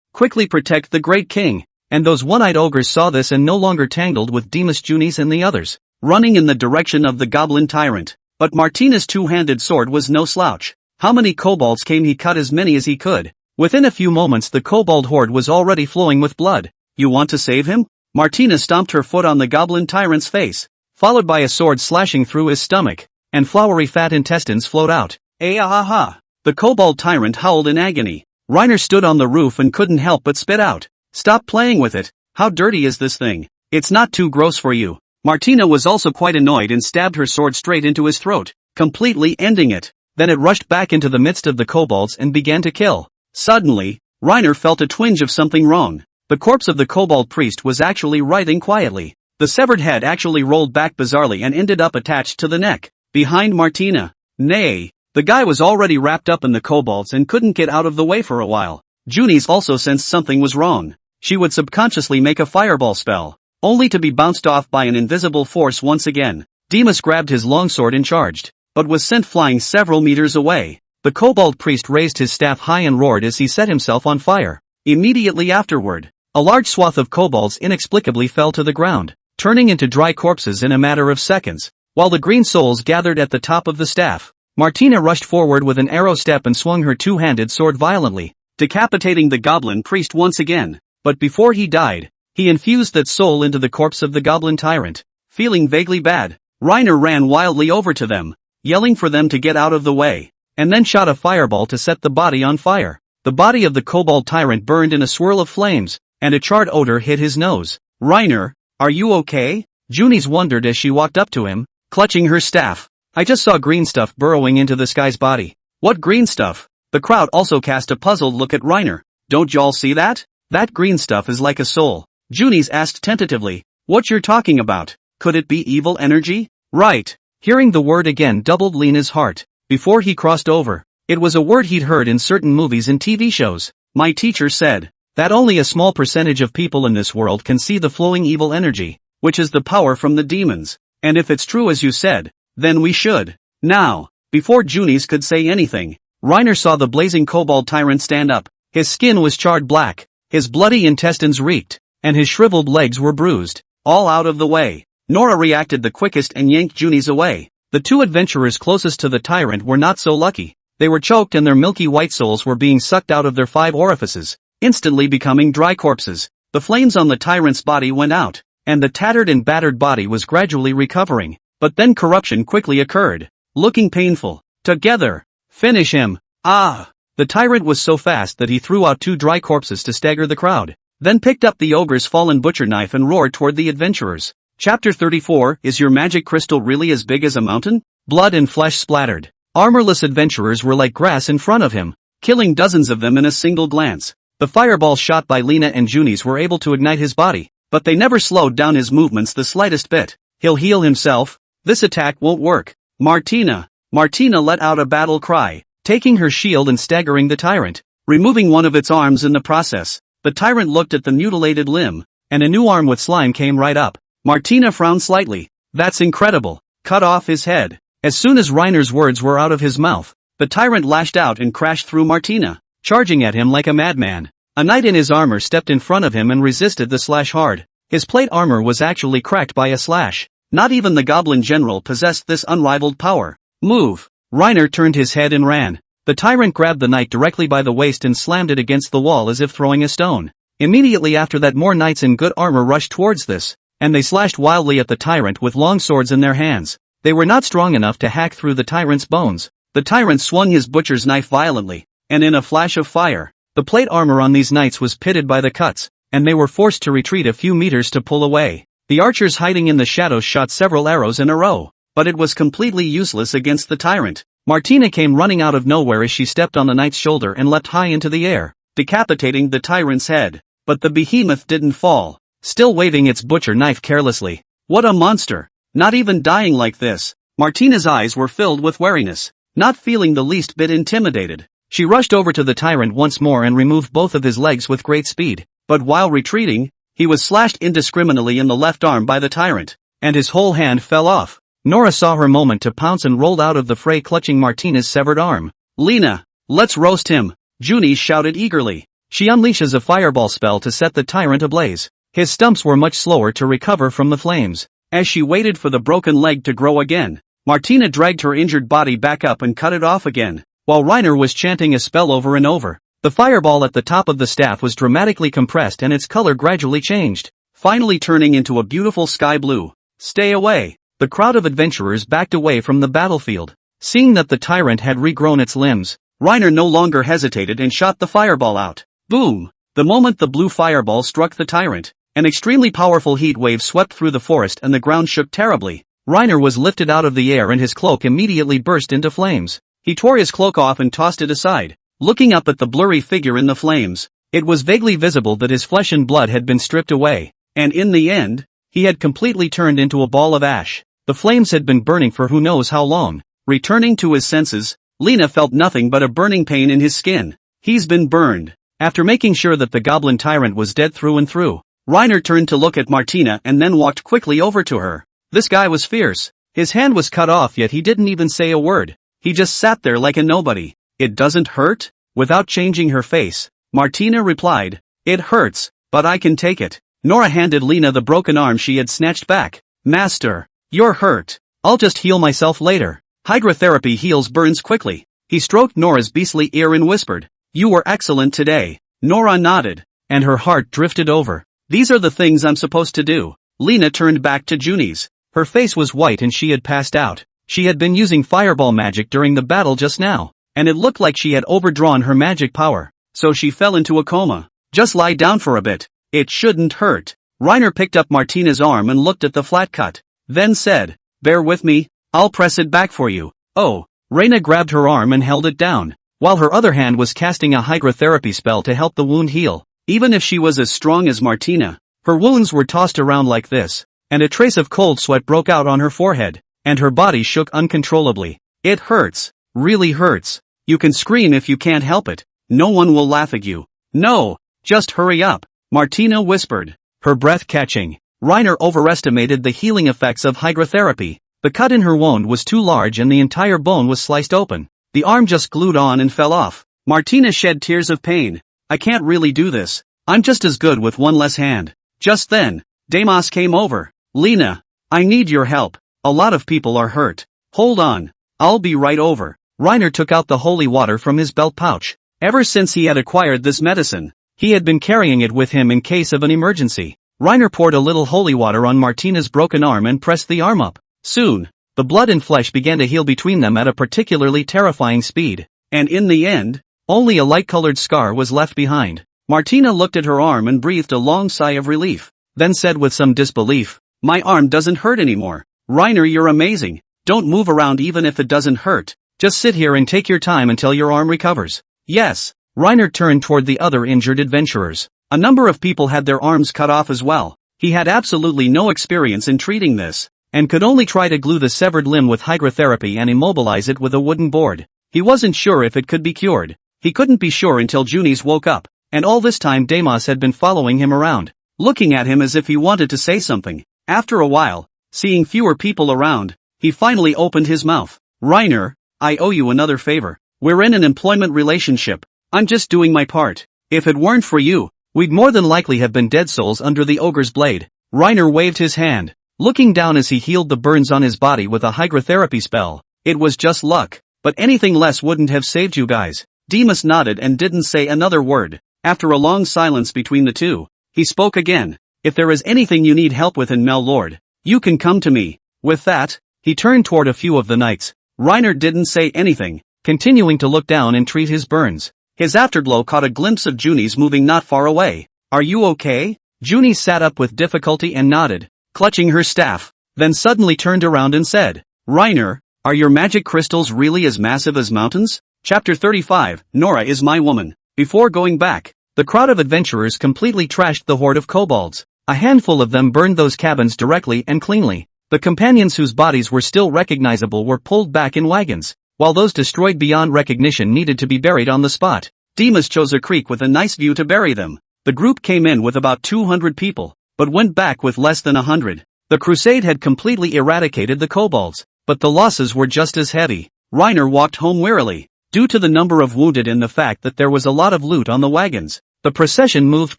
protect the great king. And those one-eyed ogres saw this and no longer tangled with Demas, Junis and the others, running in the direction of the goblin tyrant. But Martina's two-handed sword was no slouch. How many kobolds came? He cut as many as he could. Within a few moments the kobold horde was already flowing with blood. "You want to save him?" Martina stomped her foot on the goblin tyrant's face, followed by a sword slashing through his stomach, and floury fat intestines flowed out. "Ah-ha-ha!" The kobold tyrant howled in agony. Reiner stood on the roof and couldn't help but spit out. "Stop playing with it. How dirty is this thing? It's not too gross for you." Martina was also quite annoyed and stabbed her sword straight into his throat, completely ending it. Then it rushed back into the midst of the kobolds and began to kill. Suddenly, Reiner felt a twinge of something wrong. The corpse of the kobold priest was actually writhing quietly. The severed head actually rolled back bizarrely and ended up attached to the neck, behind Martina. Nay, the guy was already wrapped up in the kobolds and couldn't get out of the way for a while. Junis also sensed something was wrong. She would subconsciously make a fireball spell, only to be bounced off by an invisible force once again. Demas grabbed his longsword and charged, but was sent flying several meters away. The kobold priest raised his staff high and roared as he set himself on fire. Immediately afterward, a large swath of kobolds inexplicably fell to the ground, turning into dry corpses in a matter of seconds, while the green souls gathered at the top of the staff. Martina rushed forward with an arrow step and swung her two-handed sword violently, decapitating the goblin priest once again. But before he died, he infused that soul into the corpse of the goblin tyrant. Feeling vaguely bad, Reiner ran wildly over to them, yelling for them to get out of the way, and then shot a fireball to set the body on fire. The body of the kobold tyrant burned in a swirl of flames, and a charred odor hit his nose. "Reiner, are you okay?" Junis wondered as she walked up to him, clutching her staff. "I just saw green stuff burrowing into this guy's body." "What green stuff?" The crowd also cast a puzzled look at Reiner. "Don't y'all see that? That green stuff is like a soul." Junis asked tentatively, "What you're talking about? Could it be evil energy?" "Right." Hearing the word again doubled Lena's heart. Before he crossed over, it was a word he'd heard in certain movies and TV shows. "My teacher said that only a small percentage of people in this world can see the flowing evil energy, which is the power from the demons. And if it's true as you said, then we should." Now, before Junis could say anything, Reiner saw the blazing kobold tyrant stand up. His skin was charred black, his bloody intestines reeked, and his shriveled legs were bruised. "All out of the way." Nora reacted the quickest and yanked Junis away. The two adventurers closest to the tyrant were not so lucky. They were choked and their milky white souls were being sucked out of their 5 orifices, instantly becoming dry corpses. The flames on the tyrant's body went out, and the tattered and battered body was gradually recovering. But then corruption quickly occurred, looking painful. "Together! Finish him!" Ah! The tyrant was so fast that he threw out 2 dry corpses to stagger the crowd, then picked up the ogre's fallen butcher knife and roared toward the adventurers. Chapter 34, Is your magic crystal really as big as a mountain? Blood and flesh splattered. Armorless adventurers were like grass in front of him, killing dozens of them in a single glance. The fireballs shot by Lena and Junis were able to ignite his body, but they never slowed down his movements the slightest bit. He'll heal himself. This attack won't work. Martina let out a battle cry, taking her shield and staggering the tyrant, removing one of its arms in the process. The tyrant looked at the mutilated limb, and a new arm with slime came right up. Martina frowned slightly. That's incredible. Cut off his head. As soon as Reiner's words were out of his mouth, the tyrant lashed out and crashed through Martina, charging at him like a madman. A knight in his armor stepped in front of him and resisted the slash hard. His plate armor was actually cracked by a slash. Not even the goblin general possessed this unrivaled power. Move! Reiner turned his head and ran. The tyrant grabbed the knight directly by the waist and slammed it against the wall as if throwing a stone. Immediately after that, more knights in good armor rushed towards this, and they slashed wildly at the tyrant with long swords in their hands. They were not strong enough to hack through the tyrant's bones. The tyrant swung his butcher's knife violently, and in a flash of fire, the plate armor on these knights was pitted by the cuts, and they were forced to retreat a few meters to pull away. The archers hiding in the shadows shot several arrows in a row, but it was completely useless against the tyrant. Martina came running out of nowhere as she stepped on the knight's shoulder and leapt high into the air, decapitating the tyrant's head. But the behemoth didn't fall, still waving its butcher knife carelessly. What a monster! Not even dying like this. Martina's eyes were filled with wariness, not feeling the least bit intimidated. She rushed over to the tyrant once more and removed both of his legs with great speed, but while retreating, he was slashed indiscriminately in the left arm by the tyrant, and his whole hand fell off. Nora saw her moment to pounce and rolled out of the fray clutching Martina's severed arm. Lena, let's roast him! Junis shouted eagerly. She unleashes a fireball spell to set the tyrant ablaze. His stumps were much slower to recover from the flames. As she waited for the broken leg to grow again, Martina dragged her injured body back up and cut it off again, while Reiner was chanting a spell over and over. The fireball at the top of the staff was dramatically compressed and its color gradually changed, finally turning into a beautiful sky blue. Stay away! The crowd of adventurers backed away from the battlefield. Seeing that the tyrant had regrown its limbs, Reiner no longer hesitated and shot the fireball out. Boom! The moment the blue fireball struck the tyrant, an extremely powerful heat wave swept through the forest and the ground shook terribly. Reiner was lifted out of the air and his cloak immediately burst into flames. He tore his cloak off and tossed it aside. Looking up at the blurry figure in the flames, it was vaguely visible that his flesh and blood had been stripped away, and in the end, he had completely turned into a ball of ash. The flames had been burning for who knows how long. Returning to his senses, Lena felt nothing but a burning pain in his skin. He's been burned. After making sure that the goblin tyrant was dead through and through, Reiner turned to look at Martina and then walked quickly over to her. This guy was fierce. His hand was cut off yet he didn't even say a word. He just sat there like a nobody. It doesn't hurt? Without changing her face, Martina replied, It hurts, but I can take it. Nora handed Lena the broken arm she had snatched back. Master, you're hurt. I'll just heal myself later. Hydrotherapy heals burns quickly. He stroked Nora's beastly ear and whispered, You were excellent today. Nora nodded, and her heart drifted over. These are the things I'm supposed to do. Lena turned back to Junis. Her face was white and she had passed out. She had been using fireball magic during the battle just now, and it looked like she had overdrawn her magic power, so she fell into a coma. Just lie down for a bit. It shouldn't hurt. Reiner picked up Martina's arm and looked at the flat cut, then said, Bear with me, I'll press it back for you. Oh, Reina grabbed her arm and held it down, while her other hand was casting a hydrotherapy spell to help the wound heal. Even if she was as strong as Martina, her wounds were tossed around like this, and a trace of cold sweat broke out on her forehead, and her body shook uncontrollably. It hurts, really hurts. You can scream if you can't help it. No one will laugh at you. No, just hurry up, Martina whispered, her breath catching. Reiner overestimated the healing effects of hydrotherapy. The cut in her wound was too large and the entire bone was sliced open. The arm just glued on and fell off. Martina shed tears of pain. I can't really do this. I'm just as good with one less hand. Just then, Deimos came over. Lena, I need your help. A lot of people are hurt. Hold on. I'll be right over. Reiner took out the holy water from his belt pouch. Ever since he had acquired this medicine, he had been carrying it with him in case of an emergency. Reiner poured a little holy water on Martina's broken arm and pressed the arm up. Soon, the blood and flesh began to heal between them at a particularly terrifying speed. And in the end, only a light-colored scar was left behind. Martina looked at her arm and breathed a long sigh of relief, then said with some disbelief, "My arm doesn't hurt anymore. Reiner, you're amazing. Don't move around even if it doesn't hurt. Just sit here and take your time until your arm recovers." "Yes." Reiner turned toward the other injured adventurers. A number of people had their arms cut off as well. He had absolutely no experience in treating this, and could only try to glue the severed limb with hydrotherapy and immobilize it with a wooden board. He wasn't sure if it could be cured. He couldn't be sure until Junis woke up, and all this time Deimos had been following him around, looking at him as if he wanted to say something. After a while, seeing fewer people around, he finally opened his mouth. "Reiner, I owe you another favor. We're in an employment relationship. I'm just doing my part. If it weren't for you, we'd more than likely have been dead souls under the ogre's blade." Reiner waved his hand, looking down as he healed the burns on his body with a hydrotherapy spell. "It was just luck, but anything less wouldn't have saved you guys." Demas nodded and didn't say another word. After a long silence between the two, he spoke again. "If there is anything you need help with in Mel Lord, you can come to me." With that, he turned toward a few of the knights. Reiner didn't say anything, continuing to look down and treat his burns. His afterglow caught a glimpse of Junis moving not far away. "Are you okay?" Junis sat up with difficulty and nodded, clutching her staff, then suddenly turned around and said, "Reiner, are your magic crystals really as massive as mountains?" Chapter 35, Nora is my woman. Before going back, the crowd of adventurers completely trashed the horde of kobolds. A handful of them burned those cabins directly and cleanly. The companions whose bodies were still recognizable were pulled back in wagons, while those destroyed beyond recognition needed to be buried on the spot. Demas chose a creek with a nice view to bury them. The group came in with about 200 people, but went back with less than 100. The crusade had completely eradicated the kobolds, but the losses were just as heavy. Reiner walked home wearily, due to the number of wounded and the fact that there was a lot of loot on the wagons. The procession moved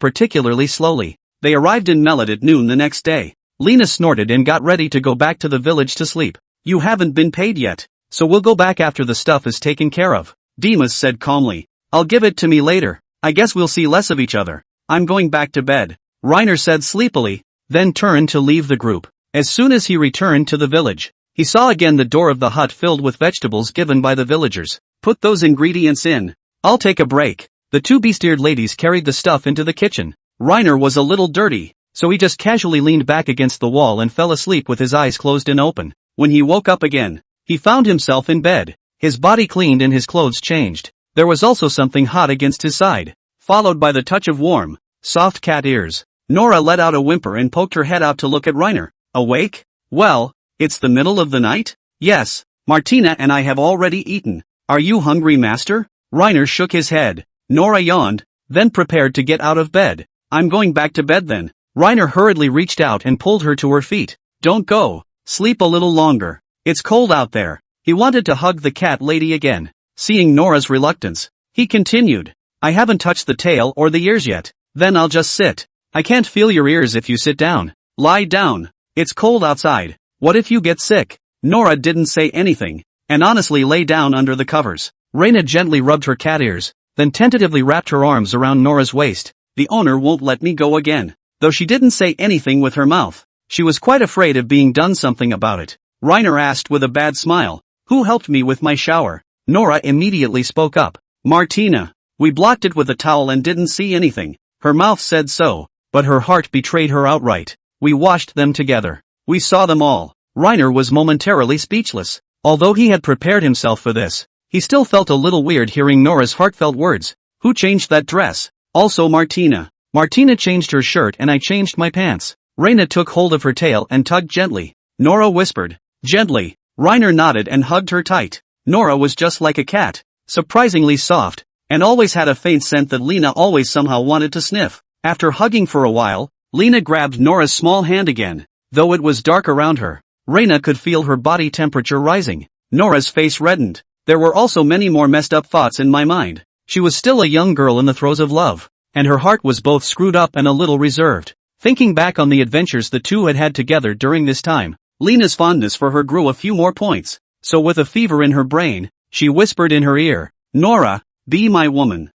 particularly slowly. They arrived in Melot at noon the next day. Lena snorted and got ready to go back to the village to sleep. "You haven't been paid yet, so we'll go back after the stuff is taken care of," Demas said calmly. "I'll give it to me later. I guess we'll see less of each other. I'm going back to bed," Reiner said sleepily, then turned to leave the group. As soon as he returned to the village, he saw again the door of the hut filled with vegetables given by the villagers. "Put those ingredients in. I'll take a break." The two beast-eared ladies carried the stuff into the kitchen. Reiner was a little dirty, so he just casually leaned back against the wall and fell asleep with his eyes closed and open. When he woke up again, he found himself in bed, his body cleaned and his clothes changed. There was also something hot against his side, followed by the touch of warm, soft cat ears. Nora let out a whimper and poked her head out to look at Reiner. "Awake? Well, it's the middle of the night?" "Yes, Martina and I have already eaten. Are you hungry, master?" Reiner shook his head. Nora yawned, then prepared to get out of bed. "I'm going back to bed then." Reiner hurriedly reached out and pulled her to her feet. "Don't go. Sleep a little longer. It's cold out there." He wanted to hug the cat lady again. Seeing Nora's reluctance, he continued, "I haven't touched the tail or the ears yet." "Then I'll just sit." "I can't feel your ears if you sit down." "Lie down. It's cold outside. What if you get sick?" Nora didn't say anything, and honestly lay down under the covers. Reina gently rubbed her cat ears, then tentatively wrapped her arms around Nora's waist. "The owner won't let me go again." Though she didn't say anything with her mouth, she was quite afraid of being done something about it. Reiner asked with a bad smile, "Who helped me with my shower?" Nora immediately spoke up. "Martina. We blocked it with a towel and didn't see anything." Her mouth said so, but her heart betrayed her outright. "We washed them together. We saw them all." Reiner was momentarily speechless. Although he had prepared himself for this, he still felt a little weird hearing Nora's heartfelt words. "Who changed that dress?" "Also Martina. Martina changed her shirt and I changed my pants." Reina took hold of her tail and tugged gently. Nora whispered, "Gently." Reiner nodded and hugged her tight. Nora was just like a cat, surprisingly soft, and always had a faint scent that Lena always somehow wanted to sniff. After hugging for a while, Lena grabbed Nora's small hand again. Though it was dark around her, Reina could feel her body temperature rising. Nora's face reddened. There were also many more messed up thoughts in my mind. She was still a young girl in the throes of love, and her heart was both screwed up and a little reserved. Thinking back on the adventures the two had had together during this time, Lena's fondness for her grew a few more points. So with a fever in her brain, she whispered in her ear, "Nora, be my woman."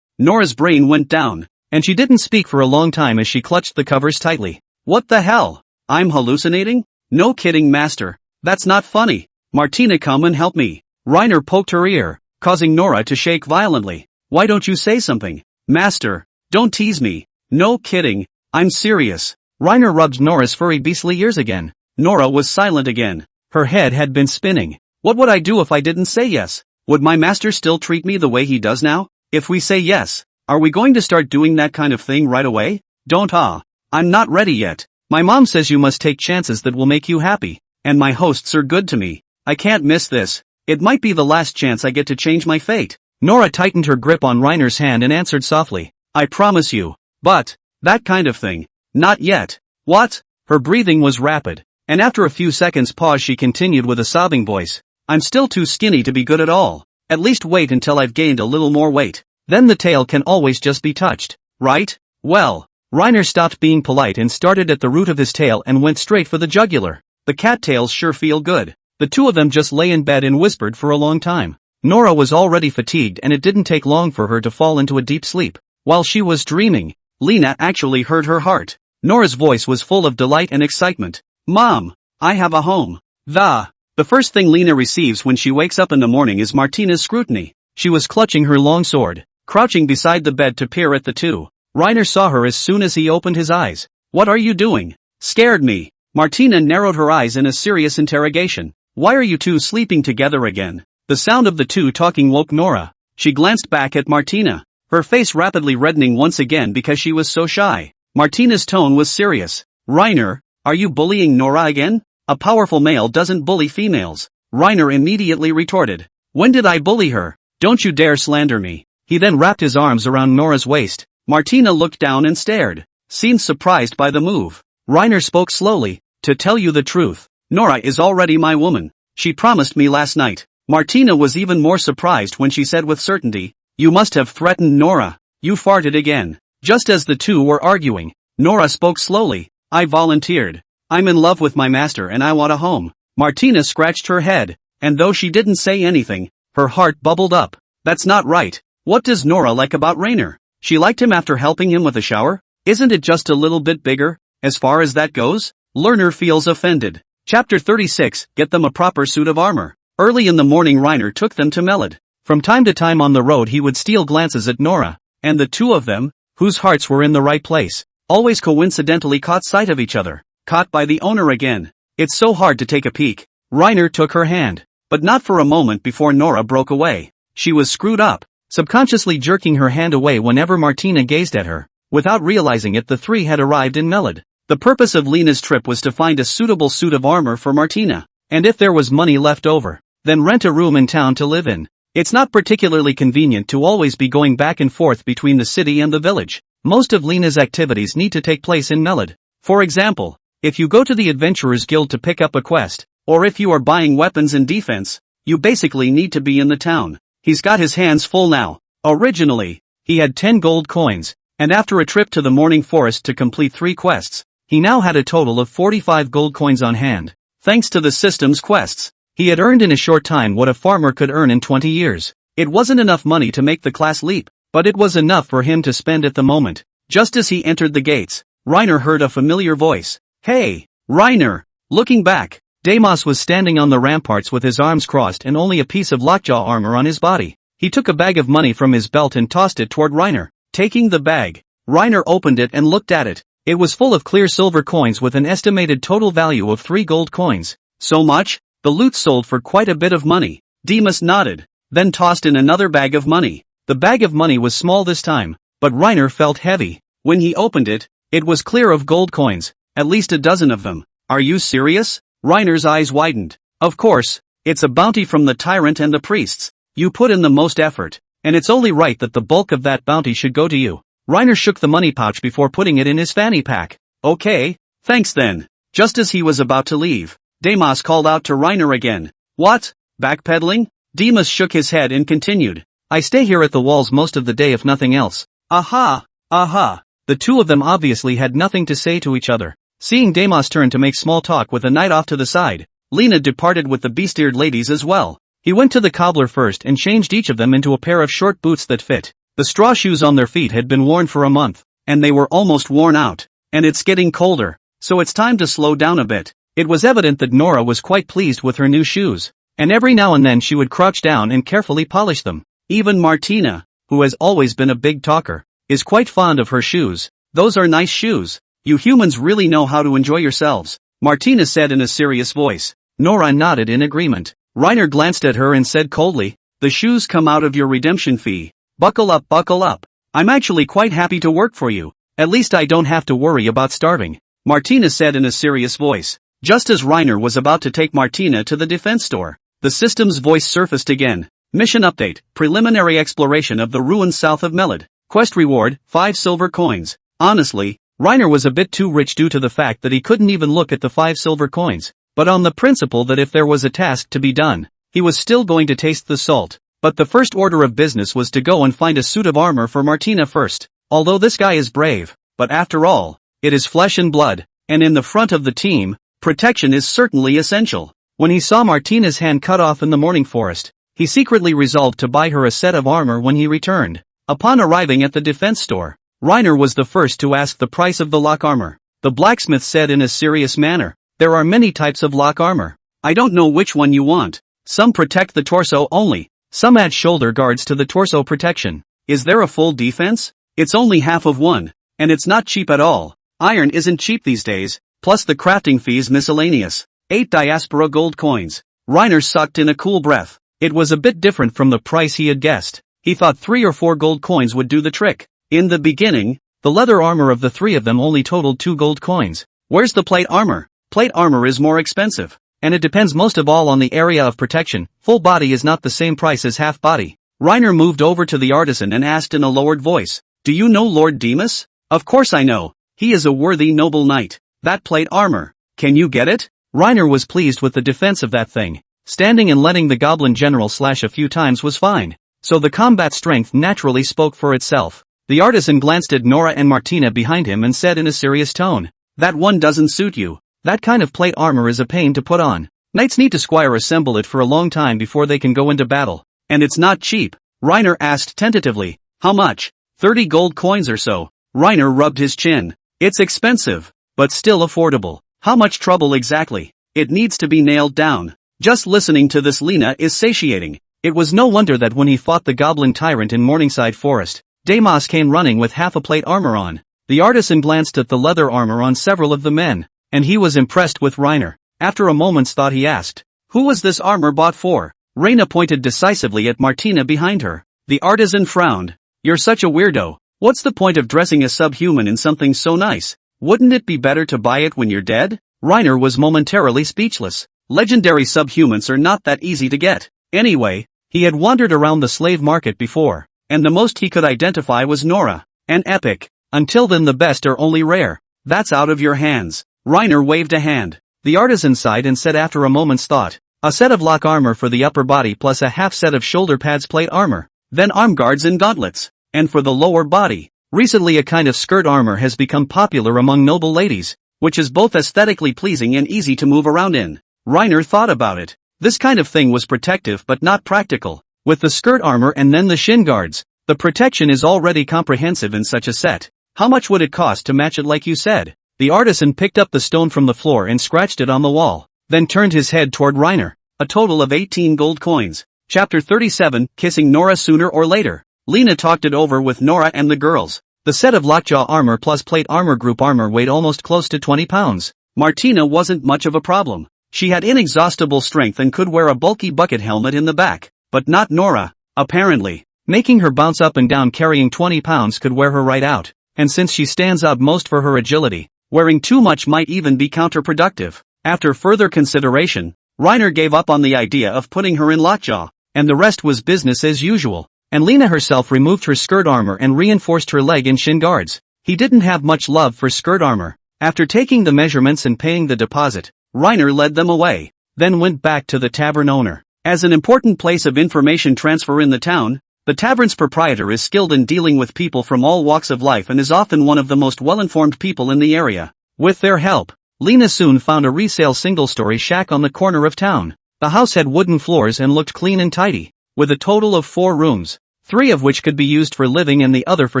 Nora's brain went down, and she didn't speak for a long time as she clutched the covers tightly. "What the hell? I'm hallucinating?" "No kidding, master. That's not funny. Martina, come and help me." Reiner poked her ear, causing Nora to shake violently. Why don't you say something? Master, don't tease me. No kidding, I'm serious. Reiner rubbed Nora's furry beastly ears again. Nora was silent again. Her head had been spinning. What would I do if I didn't say yes? Would my master still treat me the way he does now? If we say yes, are we going to start doing that kind of thing right away? Don't I'm not ready yet. My mom says you must take chances that will make you happy. And my hosts are good to me. I can't miss this. It might be the last chance I get to change my fate. Nora tightened her grip on Reiner's hand and answered softly. I promise you. But, that kind of thing. Not yet. What? Her breathing was rapid. And after a few seconds pause she continued with a sobbing voice. I'm still too skinny to be good at all. At least wait until I've gained a little more weight. Then the tail can always just be touched. Right? Well. Reiner stopped being polite and started at the root of his tail and went straight for the jugular. The cattails sure feel good. The two of them just lay in bed and whispered for a long time. Nora was already fatigued and it didn't take long for her to fall into a deep sleep. While she was dreaming, Lena actually heard her heart. Nora's voice was full of delight and excitement. Mom, I have a home. The first thing Lena receives when she wakes up in the morning is Martina's scrutiny. She was clutching her long sword, crouching beside the bed to peer at the two. Reiner saw her as soon as he opened his eyes. What are you doing? Scared me. Martina narrowed her eyes in a serious interrogation. Why are you two sleeping together again? The sound of the two talking woke Nora. She glanced back at Martina, her face rapidly reddening once again because she was so shy. Martina's tone was serious. Reiner, are you bullying Nora again? A powerful male doesn't bully females. Reiner immediately retorted. When did I bully her? Don't you dare slander me. He then wrapped his arms around Nora's waist. Martina looked down and stared, seemed surprised by the move. Reiner spoke slowly. To tell you the truth, Nora is already my woman. She promised me last night. Martina was even more surprised when she said with certainty, you must have threatened Nora. You farted again. Just as the two were arguing, Nora spoke slowly. I volunteered. I'm in love with my master and I want a home. Martina scratched her head, and though she didn't say anything, her heart bubbled up. That's not right. What does Nora like about Reiner? She liked him after helping him with a shower? Isn't it just a little bit bigger, as far as that goes? Learner feels offended. Chapter 36, Get them a proper suit of armor. Early in the morning Reiner took them to Melod. From time to time on the road he would steal glances at Nora, and the two of them, whose hearts were in the right place, always coincidentally caught sight of each other. Caught by the owner again. It's so hard to take a peek. Reiner took her hand, but not for a moment before Nora broke away. She was screwed up, subconsciously jerking her hand away whenever Martina gazed at her. Without realizing it, the three had arrived in Melod. The purpose of Lena's trip was to find a suitable suit of armor for Martina, and if there was money left over, then rent a room in town to live in. It's not particularly convenient to always be going back and forth between the city and the village. Most of Lena's activities need to take place in Melod. For example, if you go to the Adventurers Guild to pick up a quest, or if you are buying weapons and defense, you basically need to be in the town. He's got his hands full now. Originally, he had 10 gold coins, and after a trip to the Morning Forest to complete 3 quests, he now had a total of 45 gold coins on hand. Thanks to the system's quests, he had earned in a short time what a farmer could earn in 20 years. It wasn't enough money to make the class leap, but it was enough for him to spend at the moment. Just as he entered the gates, Reiner heard a familiar voice. Hey, Reiner! Looking back, Deimos was standing on the ramparts with his arms crossed and only a piece of lockjaw armor on his body. He took a bag of money from his belt and tossed it toward Reiner. Taking the bag, Reiner opened it and looked at it. It was full of clear silver coins with an estimated total value of 3 gold coins. So much? The loot sold for quite a bit of money. Deimos nodded, then tossed in another bag of money. The bag of money was small this time, but Reiner felt heavy. When he opened it, it was clear of gold coins, at least a dozen of them. Are you serious? Reiner's eyes widened. Of course, it's a bounty from the tyrant and the priests. You put in the most effort, and it's only right that the bulk of that bounty should go to you. Reiner shook the money pouch before putting it in his fanny pack. Okay, thanks then. Just as he was about to leave, Deimos called out to Reiner again. What? Backpedaling? Deimos shook his head and continued. I stay here at the walls most of the day if nothing else. Aha! Aha! The two of them obviously had nothing to say to each other. Seeing Deimos turn to make small talk with a knight off to the side, Lena departed with the beast-eared ladies as well. He went to the cobbler first and changed each of them into a pair of short boots that fit. The straw shoes on their feet had been worn for a month, and they were almost worn out. And it's getting colder, so it's time to slow down a bit. It was evident that Nora was quite pleased with her new shoes. and every now and then she would crouch down and carefully polish them. Even Martina, who has always been a big talker, is quite fond of her shoes. Those are nice shoes. You humans really know how to enjoy yourselves, Martina said in a serious voice. Nora nodded in agreement. Reiner glanced at her and said coldly, the shoes come out of your redemption fee. Buckle up, buckle up. I'm actually quite happy to work for you. At least I don't have to worry about starving, Martina said in a serious voice. Just as Reiner was about to take Martina to the defense store, the system's voice surfaced again. Mission update, preliminary exploration of the ruins south of Melod. Quest reward, 5 silver coins. Honestly, Reiner was a bit too rich due to the fact that he couldn't even look at the 5 silver coins, but on the principle that if there was a task to be done, he was still going to taste the salt. But the first order of business was to go and find a suit of armor for Martina first. Although this guy is brave, but after all, it is flesh and blood, and in the front of the team, protection is certainly essential. When he saw Martina's hand cut off in the morning forest, he secretly resolved to buy her a set of armor when he returned. Upon arriving at the defense store, Reiner was the first to ask the price of the lock armor. The blacksmith said in a serious manner, there are many types of lock armor. I don't know which one you want. Some protect the torso only. Some add shoulder guards to the torso protection. Is there a full defense? It's only half of one. And it's not cheap at all. Iron isn't cheap these days, plus the crafting fees miscellaneous. 8 diaspora gold coins. Reiner sucked in a cool breath. It was a bit different from the price he had guessed. He thought 3 or 4 gold coins would do the trick. In the beginning, the leather armor of the 3 of them only totaled 2 gold coins. Where's the plate armor? Plate armor is more expensive. And it depends most of all on the area of protection. Full body is not the same price as half body. Reiner moved over to the artisan and asked in a lowered voice, do you know Lord Demas? Of course I know. He is a worthy noble knight. That plate armor. Can you get it? Reiner was pleased with the defense of that thing. Standing and letting the goblin general slash a few times was fine. So the combat strength naturally spoke for itself. The artisan glanced at Nora and Martina behind him and said in a serious tone, that one doesn't suit you. That kind of plate armor is a pain to put on. Knights need to squire assemble it for a long time before they can go into battle. And it's not cheap. Reiner asked tentatively, how much? 30 gold coins or so. Reiner rubbed his chin. It's expensive, but still affordable. How much trouble exactly? It needs to be nailed down. Just listening to this Lena is satiating. It was no wonder that when he fought the goblin tyrant in Morningside Forest, Demas came running with half a plate armor on. The artisan glanced at the leather armor on several of the men, and he was impressed with Reiner. After a moment's thought he asked, who was this armor bought for? Reina pointed decisively at Martina behind her. The artisan frowned. You're such a weirdo. What's the point of dressing a subhuman in something so nice? Wouldn't it be better to buy it when you're dead? Reiner was momentarily speechless. Legendary subhumans are not that easy to get. Anyway, he had wandered around the slave market before, and the most he could identify was Nora. An epic. Until then the best are only rare. That's out of your hands. Reiner waved a hand. The artisan sighed and said after a moment's thought, a set of lock armor for the upper body plus a half set of shoulder pads plate armor, then arm guards and gauntlets. And for the lower body, recently a kind of skirt armor has become popular among noble ladies, which is both aesthetically pleasing and easy to move around in. Reiner thought about it. This kind of thing was protective but not practical. With the skirt armor and then the shin guards, the protection is already comprehensive in such a set. How much would it cost to match it like you said? The artisan picked up the stone from the floor and scratched it on the wall, then turned his head toward Reiner. A total of 18 gold coins. Chapter 37, Kissing Nora Sooner or Later. Lena talked it over with Nora and the girls. The set of lockjaw armor plus plate armor group armor weighed almost close to 20 pounds. Martina wasn't much of a problem. She had inexhaustible strength and could wear a bulky bucket helmet in the back, but not Nora, apparently. Making her bounce up and down carrying 20 pounds could wear her right out, and since she stands out most for her agility, wearing too much might even be counterproductive. After further consideration, Reiner gave up on the idea of putting her in lockjaw, and the rest was business as usual, and Lena herself removed her skirt armor and reinforced her leg and shin guards. He didn't have much love for skirt armor. After taking the measurements and paying the deposit, Reiner led them away, then went back to the tavern owner. As an important place of information transfer in the town, the tavern's proprietor is skilled in dealing with people from all walks of life and is often one of the most well-informed people in the area. With their help, Lena soon found a resale single-story shack on the corner of town. The house had wooden floors and looked clean and tidy, with a total of 4 rooms, 3 of which could be used for living and the other for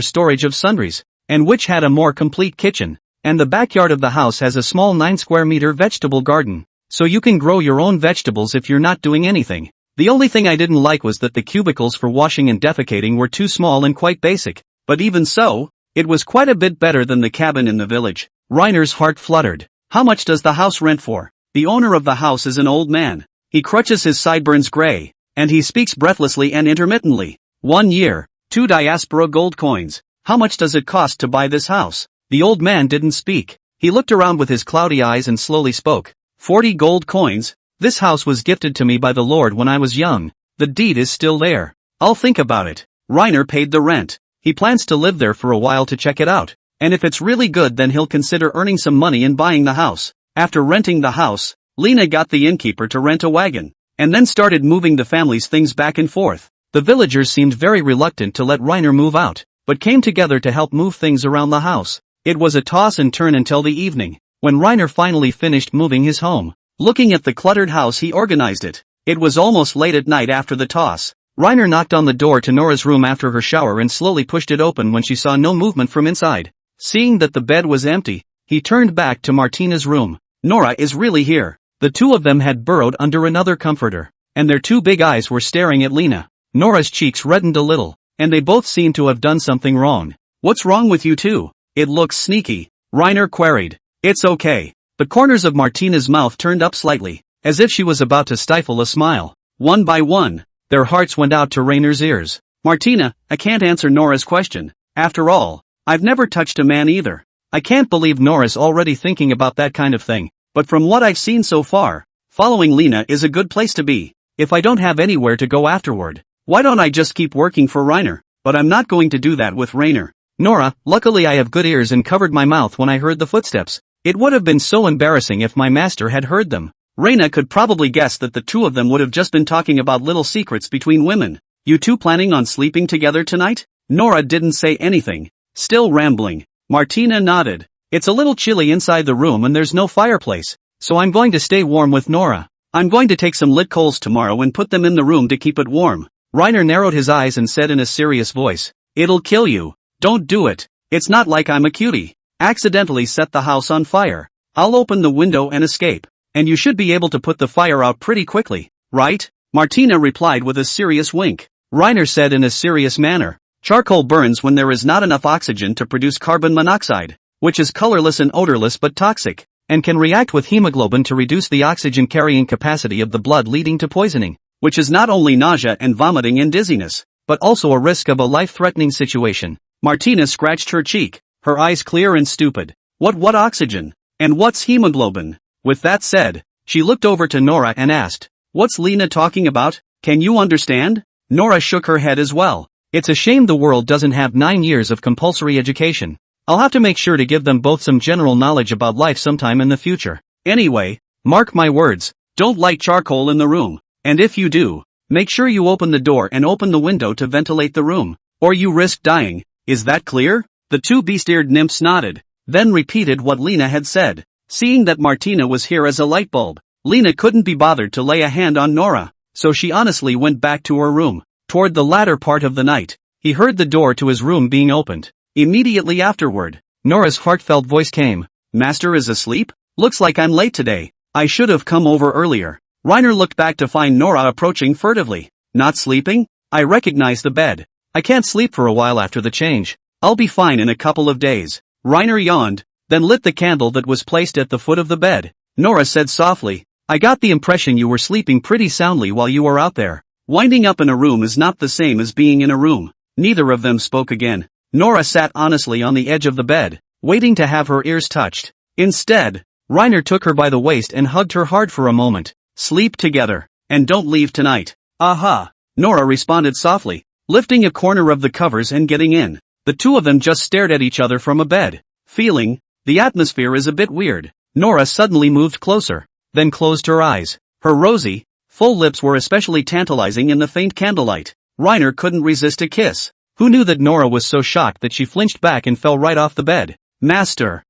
storage of sundries, and which had a more complete kitchen. And the backyard of the house has a small 9 square meter vegetable garden. so you can grow your own vegetables if you're not doing anything. The only thing I didn't like was that the cubicles for washing and defecating were too small and quite basic, but even so, it was quite a bit better than the cabin in the village. Reiner's heart fluttered. How much does the house rent for? The owner of the house is an old man. He crutches his sideburns gray, and he speaks breathlessly and intermittently. 1 year, 2 diaspora gold coins. How much does it cost to buy this house? The old man didn't speak. He looked around with his cloudy eyes and slowly spoke. 40 gold coins. This house was gifted to me by the Lord when I was young. The deed is still there. I'll think about it. Reiner paid the rent. He plans to live there for a while to check it out. And if it's really good, then he'll consider earning some money and buying the house. After renting the house, Lena got the innkeeper to rent a wagon, and then started moving the family's things back and forth. The villagers seemed very reluctant to let Reiner move out, but came together to help move things around the house. It was a toss and turn until the evening, when Reiner finally finished moving his home. Looking at the cluttered house, he organized it. It was almost late at night after the toss. Reiner knocked on the door to Nora's room after her shower and slowly pushed it open when she saw no movement from inside. Seeing that the bed was empty, he turned back to Martina's room. Nora is really here. The two of them had burrowed under another comforter, and their 2 big eyes were staring at Lena. Nora's cheeks reddened a little, and they both seemed to have done something wrong. What's wrong with you two? It looks sneaky, Reiner queried. It's okay. The corners of Martina's mouth turned up slightly, as if she was about to stifle a smile. One by one, their hearts went out to Reiner's ears. Martina, I can't answer Nora's question. After all, I've never touched a man either. I can't believe Nora's already thinking about that kind of thing. But from what I've seen so far, following Lena is a good place to be. If I don't have anywhere to go afterward, why don't I just keep working for Reiner? But I'm not going to do that with Reiner. Nora, luckily I have good ears and covered my mouth when I heard the footsteps. It would have been so embarrassing if my master had heard them. Reina could probably guess that the two of them would have just been talking about little secrets between women. You two planning on sleeping together tonight? Nora didn't say anything, still rambling. Martina nodded. It's a little chilly inside the room and there's no fireplace, so I'm going to stay warm with Nora. I'm going to take some lit coals tomorrow and put them in the room to keep it warm. Reiner narrowed his eyes and said in a serious voice, It'll kill you. Don't do it. It's not like I'm a cutie. Accidentally set the house on fire. I'll open the window and escape, and you should be able to put the fire out pretty quickly, right? Martina replied with a serious wink. Reiner said in a serious manner, Charcoal burns when there is not enough oxygen to produce carbon monoxide, which is colorless and odorless but toxic, and can react with hemoglobin to reduce the oxygen carrying capacity of the blood, leading to poisoning, which is not only nausea and vomiting and dizziness, but also a risk of a life-threatening situation. Martina scratched her cheek, her eyes clear and stupid. What oxygen? And what's hemoglobin? With that said, she looked over to Nora and asked, What's Lena talking about? Can you understand? Nora shook her head as well. It's a shame the world doesn't have 9 years of compulsory education. I'll have to make sure to give them both some general knowledge about life sometime in the future. Anyway, mark my words, don't light charcoal in the room, and if you do, make sure you open the door and open the window to ventilate the room, or you risk dying. Is that clear? The two beast-eared nymphs nodded, then repeated what Lena had said. Seeing that Martina was here as a light bulb, Lena couldn't be bothered to lay a hand on Nora, so she honestly went back to her room. Toward the latter part of the night, he heard the door to his room being opened. Immediately afterward, Nora's heartfelt voice came. Master is asleep? Looks like I'm late today. I should have come over earlier. Reiner looked back to find Nora approaching furtively. Not sleeping? I recognize the bed. I can't sleep for a while after the change. I'll be fine in a couple of days. Reiner yawned, then lit the candle that was placed at the foot of the bed. Nora said softly, I got the impression you were sleeping pretty soundly while you were out there. Winding up in a room is not the same as being in a room. Neither of them spoke again. Nora sat honestly on the edge of the bed, waiting to have her ears touched. Instead, Reiner took her by the waist and hugged her hard for a moment. Sleep together, and don't leave tonight. Aha! Nora responded softly, lifting a corner of the covers and getting in. The two of them just stared at each other from a bed, feeling, the atmosphere is a bit weird. Nora suddenly moved closer, then closed her eyes. Her rosy, full lips were especially tantalizing in the faint candlelight. Reiner couldn't resist a kiss. Who knew that Nora was so shocked that she flinched back and fell right off the bed? Master,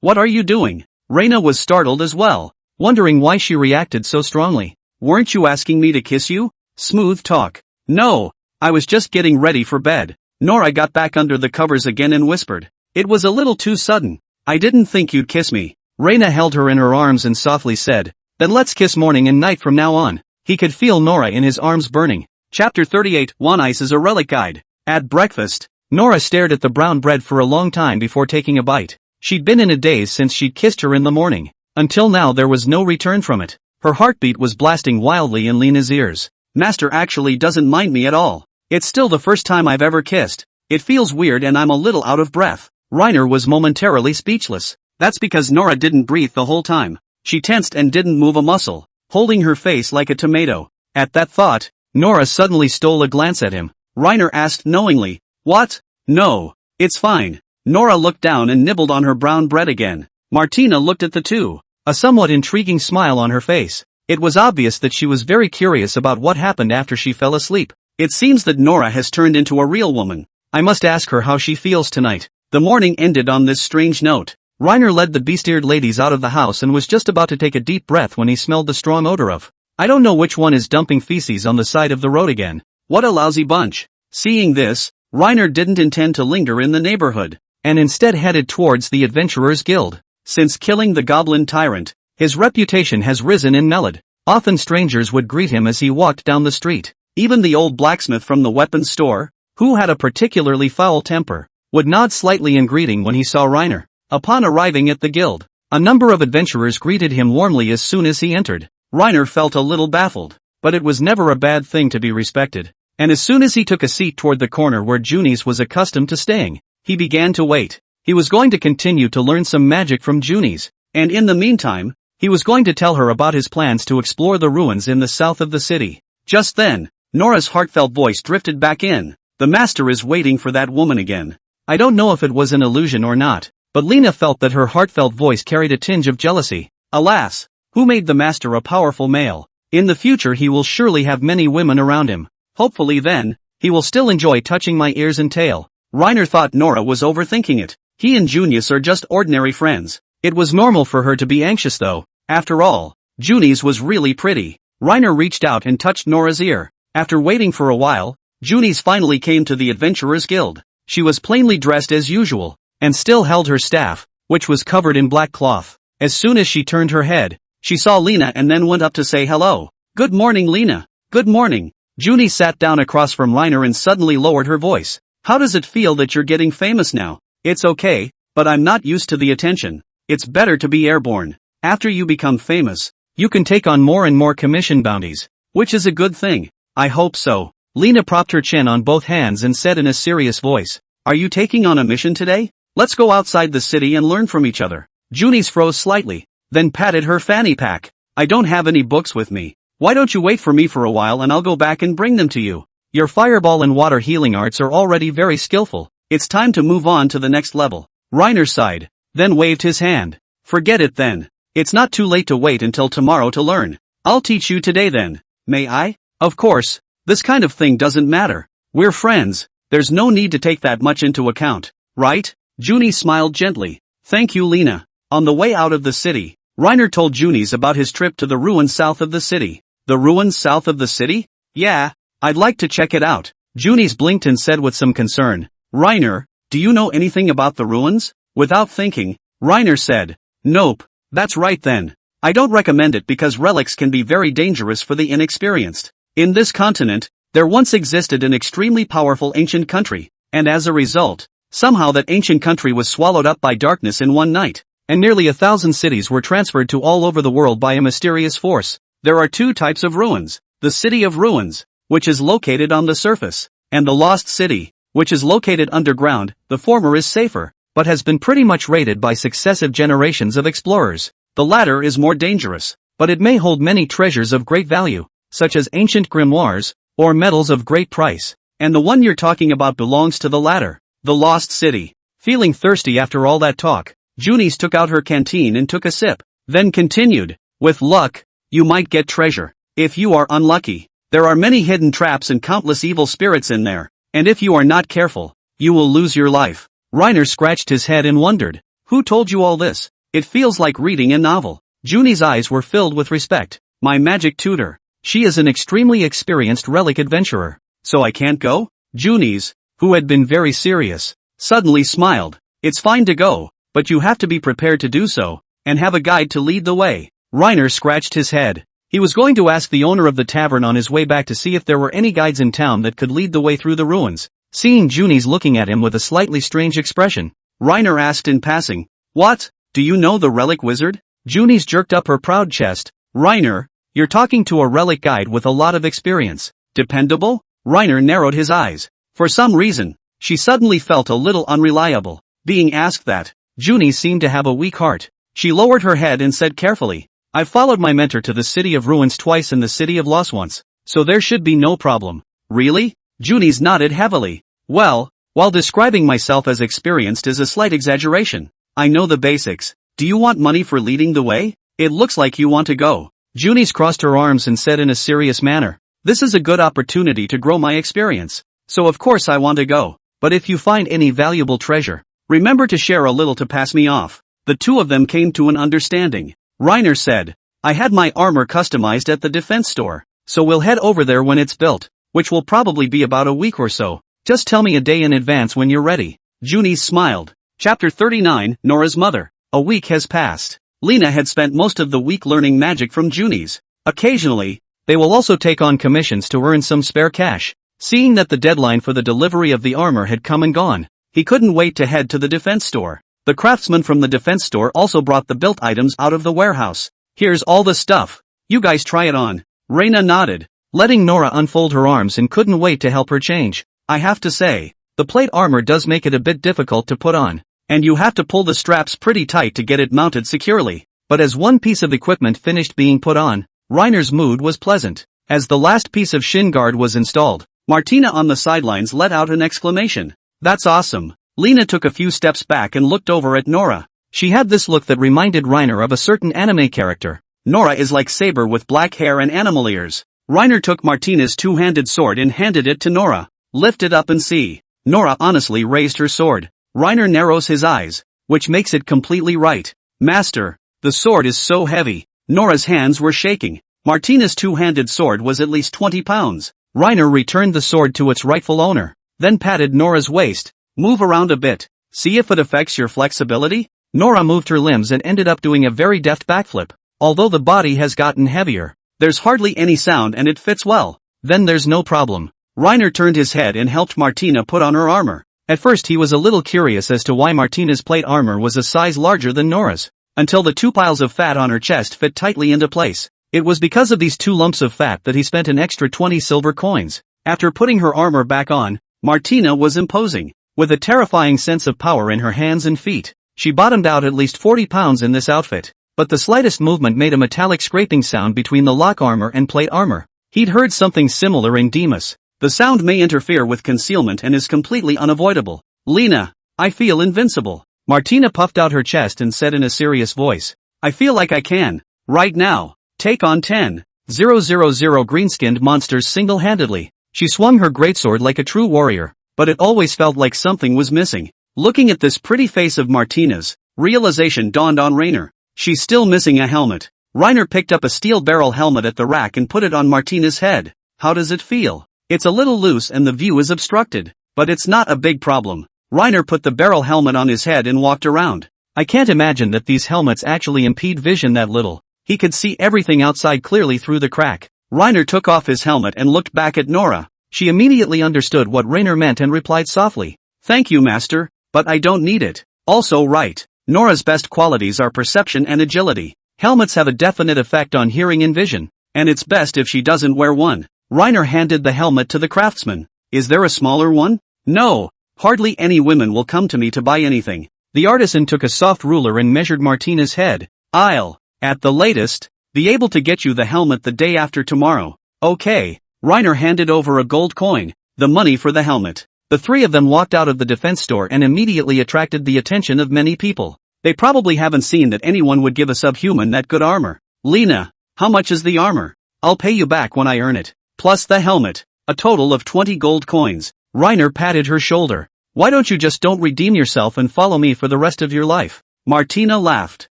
what are you doing? Reina was startled as well, wondering why she reacted so strongly. Weren't you asking me to kiss you? Smooth talk. No, I was just getting ready for bed. Nora got back under the covers again and whispered. It was a little too sudden. I didn't think you'd kiss me. Reina held her in her arms and softly said, "Then let's kiss morning and night from now on." He could feel Nora in his arms burning. Chapter 38 One Ice is a Relic Guide. At breakfast, Nora stared at the brown bread for a long time before taking a bite. She'd been in a daze since she'd kissed her in the morning. Until now there was no return from it. Her heartbeat was blasting wildly in Lena's ears. "Master actually doesn't mind me at all. It's still the first time I've ever kissed. It feels weird and I'm a little out of breath." Reiner was momentarily speechless. That's because Nora didn't breathe the whole time. She tensed and didn't move a muscle, holding her face like a tomato. At that thought, Nora suddenly stole a glance at him. Reiner asked knowingly, "What? No. It's fine." Nora looked down and nibbled on her brown bread again. Martina looked at the two, a somewhat intriguing smile on her face. It was obvious that she was very curious about what happened after she fell asleep. "It seems that Nora has turned into a real woman. I must ask her how she feels tonight." The morning ended on this strange note. Reiner led the beast-eared ladies out of the house and was just about to take a deep breath when he smelled the strong odor of, I don't know which one is dumping feces on the side of the road again. What a lousy bunch. Seeing this, Reiner didn't intend to linger in the neighborhood, and instead headed towards the Adventurers Guild. Since killing the goblin tyrant, his reputation has risen in Melod. Often strangers would greet him as he walked down the street. Even the old blacksmith from the weapons store, who had a particularly foul temper, would nod slightly in greeting when he saw Reiner. Upon arriving at the guild, a number of adventurers greeted him warmly as soon as he entered. Reiner felt a little baffled, but it was never a bad thing to be respected. And as soon as he took a seat toward the corner where Junis was accustomed to staying, he began to wait. He was going to continue to learn some magic from Junis, and in the meantime, he was going to tell her about his plans to explore the ruins in the south of the city. Just then, Nora's heartfelt voice drifted back in. "The master is waiting for that woman again." I don't know if it was an illusion or not, but Lena felt that her heartfelt voice carried a tinge of jealousy. Alas, who made the master a powerful male? In the future he will surely have many women around him. Hopefully then, he will still enjoy touching my ears and tail. Reiner thought Nora was overthinking it. He and Junis are just ordinary friends. It was normal for her to be anxious though. After all, Junis was really pretty. Reiner reached out and touched Nora's ear. After waiting for a while, Junis finally came to the Adventurers Guild. She was plainly dressed as usual, and still held her staff, which was covered in black cloth. As soon as she turned her head, she saw Lena and then went up to say hello. "Good morning, Lena." "Good morning." Junis sat down across from Reiner and suddenly lowered her voice. "How does it feel that you're getting famous now?" "It's okay, but I'm not used to the attention. It's better to be airborne. After you become famous, you can take on more and more commission bounties, which is a good thing." "I hope so." Lena propped her chin on both hands and said in a serious voice, "Are you taking on a mission today? Let's go outside the city and learn from each other." Junis froze slightly, then patted her fanny pack. "I don't have any books with me. Why don't you wait for me for a while and I'll go back and bring them to you? Your fireball and water healing arts are already very skillful. It's time to move on to the next level." Reiner sighed, then waved his hand. "Forget it then. It's not too late to wait until tomorrow to learn. I'll teach you today then. May I?" "Of course. This kind of thing doesn't matter. We're friends. There's no need to take that much into account, right?" Junis smiled gently. "Thank you, Lena." On the way out of the city, Reiner told Junis about his trip to the ruins south of the city. "The ruins south of the city? Yeah, I'd like to check it out." Junis blinked and said with some concern, "Reiner, do you know anything about the ruins?" Without thinking, Reiner said, "Nope." "That's right then. I don't recommend it because relics can be very dangerous for the inexperienced. In this continent, there once existed an extremely powerful ancient country, and as a result, somehow that ancient country was swallowed up by darkness in one night, and nearly 1,000 cities were transferred to all over the world by a mysterious force. There are two types of ruins: the City of Ruins, which is located on the surface, and the Lost City, which is located underground. The former is safer, but has been pretty much raided by successive generations of explorers. The latter is more dangerous, but it may hold many treasures of great value, such as ancient grimoires, or metals of great price, and the one you're talking about belongs to the latter, the Lost City." Feeling thirsty after all that talk, Junis took out her canteen and took a sip, then continued, "With luck, you might get treasure. If you are unlucky, there are many hidden traps and countless evil spirits in there, and if you are not careful, you will lose your life." Reiner scratched his head and wondered, "Who told you all this? It feels like reading a novel." Junis' eyes were filled with respect. "My magic tutor. She is an extremely experienced relic adventurer." "So I can't go?" Junis, who had been very serious, suddenly smiled. "It's fine to go, but you have to be prepared to do so. and have a guide to lead the way. Reiner scratched his head. He was going to ask the owner of the tavern on his way back to see if there were any guides in town that could lead the way through the ruins. Seeing Junis looking at him with a slightly strange expression, Reiner asked in passing, "What? Do you know the relic wizard?" Junis jerked up her proud chest. "Reiner, you're talking to a relic guide with a lot of experience. Dependable?" Reiner narrowed his eyes. For some reason, she suddenly felt a little unreliable. Being asked that, Junis seemed to have a weak heart. She lowered her head and said carefully, "I've followed my mentor to the City of Ruins twice and the City of Loss once, so there should be no problem." "Really?" Junis nodded heavily. "Well, while describing myself as experienced is a slight exaggeration. I know the basics. Do you want money for leading the way? It looks like you want to go." Junis crossed her arms and said in a serious manner, "This is a good opportunity to grow my experience. So of course I want to go. But if you find any valuable treasure, remember to share a little to pass me off." The two of them came to an understanding. Reiner said, "I had my armor customized at the defense store, so we'll head over there when it's built, which will probably be about a week or so. Just tell me a day in advance when you're ready." Junis smiled. Chapter 39, Nora's Mother. A week has passed. Lena had spent most of the week learning magic from Junis. Occasionally, they will also take on commissions to earn some spare cash. Seeing that the deadline for the delivery of the armor had come and gone, he couldn't wait to head to the defense store. The craftsman from the defense store also brought the built items out of the warehouse. "Here's all the stuff. You guys try it on." Reina nodded, letting Nora unfold her arms and couldn't wait to help her change. "I have to say, the plate armor does make it a bit difficult to put on, and you have to pull the straps pretty tight to get it mounted securely." But as one piece of equipment finished being put on, Reiner's mood was pleasant. As the last piece of shin guard was installed, Martina on the sidelines let out an exclamation. "That's awesome." Lena took a few steps back and looked over at Nora. She had this look that reminded Reiner of a certain anime character. Nora is like Saber with black hair and animal ears. Reiner took Martina's two-handed sword and handed it to Nora. "Lift it up and see." Nora honestly raised her sword. Reiner narrows his eyes, which makes it completely right. "Master, the sword is so heavy." Nora's hands were shaking. Martina's two-handed sword was at least 20 pounds. Reiner returned the sword to its rightful owner, then patted Nora's waist. "Move around a bit. See if it affects your flexibility." Nora moved her limbs and ended up doing a very deft backflip. Although the body has gotten heavier, there's hardly any sound and it fits well. "Then there's no problem." Reiner turned his head and helped Martina put on her armor. At first he was a little curious as to why Martina's plate armor was a size larger than Nora's, until the two piles of fat on her chest fit tightly into place. It was because of these two lumps of fat that he spent an extra 20 silver coins. After putting her armor back on, Martina was imposing. With a terrifying sense of power in her hands and feet, she bottomed out at least 40 pounds in this outfit, but the slightest movement made a metallic scraping sound between the lock armor and plate armor. He'd heard something similar in Demas. The sound may interfere with concealment and is completely unavoidable. "Lena, I feel invincible." Martina puffed out her chest and said in a serious voice, "I feel like I can. Right now. Take on 10,000 green-skinned monsters single-handedly." She swung her greatsword like a true warrior, but it always felt like something was missing. Looking at this pretty face of Martina's, realization dawned on Reiner. She's still missing a helmet. Reiner picked up a steel barrel helmet at the rack and put it on Martina's head. "How does it feel?" "It's a little loose and the view is obstructed, but it's not a big problem." Reiner put the barrel helmet on his head and walked around. I can't imagine that these helmets actually impede vision that little. He could see everything outside clearly through the crack. Reiner took off his helmet and looked back at Nora. She immediately understood what Reiner meant and replied softly, "Thank you, master, but I don't need it." Also right. Nora's best qualities are perception and agility. Helmets have a definite effect on hearing and vision, and it's best if she doesn't wear one. Reiner handed the helmet to the craftsman. "Is there a smaller one?" "No. Hardly any women will come to me to buy anything." The artisan took a soft ruler and measured Martina's head. "I'll, at the latest, be able to get you the helmet the day after tomorrow." "Okay." Reiner handed over a gold coin, the money for the helmet. The three of them walked out of the defense store and immediately attracted the attention of many people. They probably haven't seen that anyone would give a subhuman that good armor. "Lena, how much is the armor?" "I'll pay you back when I earn it. Plus the helmet. A total of 20 gold coins." Reiner patted her shoulder. "Why don't you just don't redeem yourself and follow me for the rest of your life?" Martina laughed,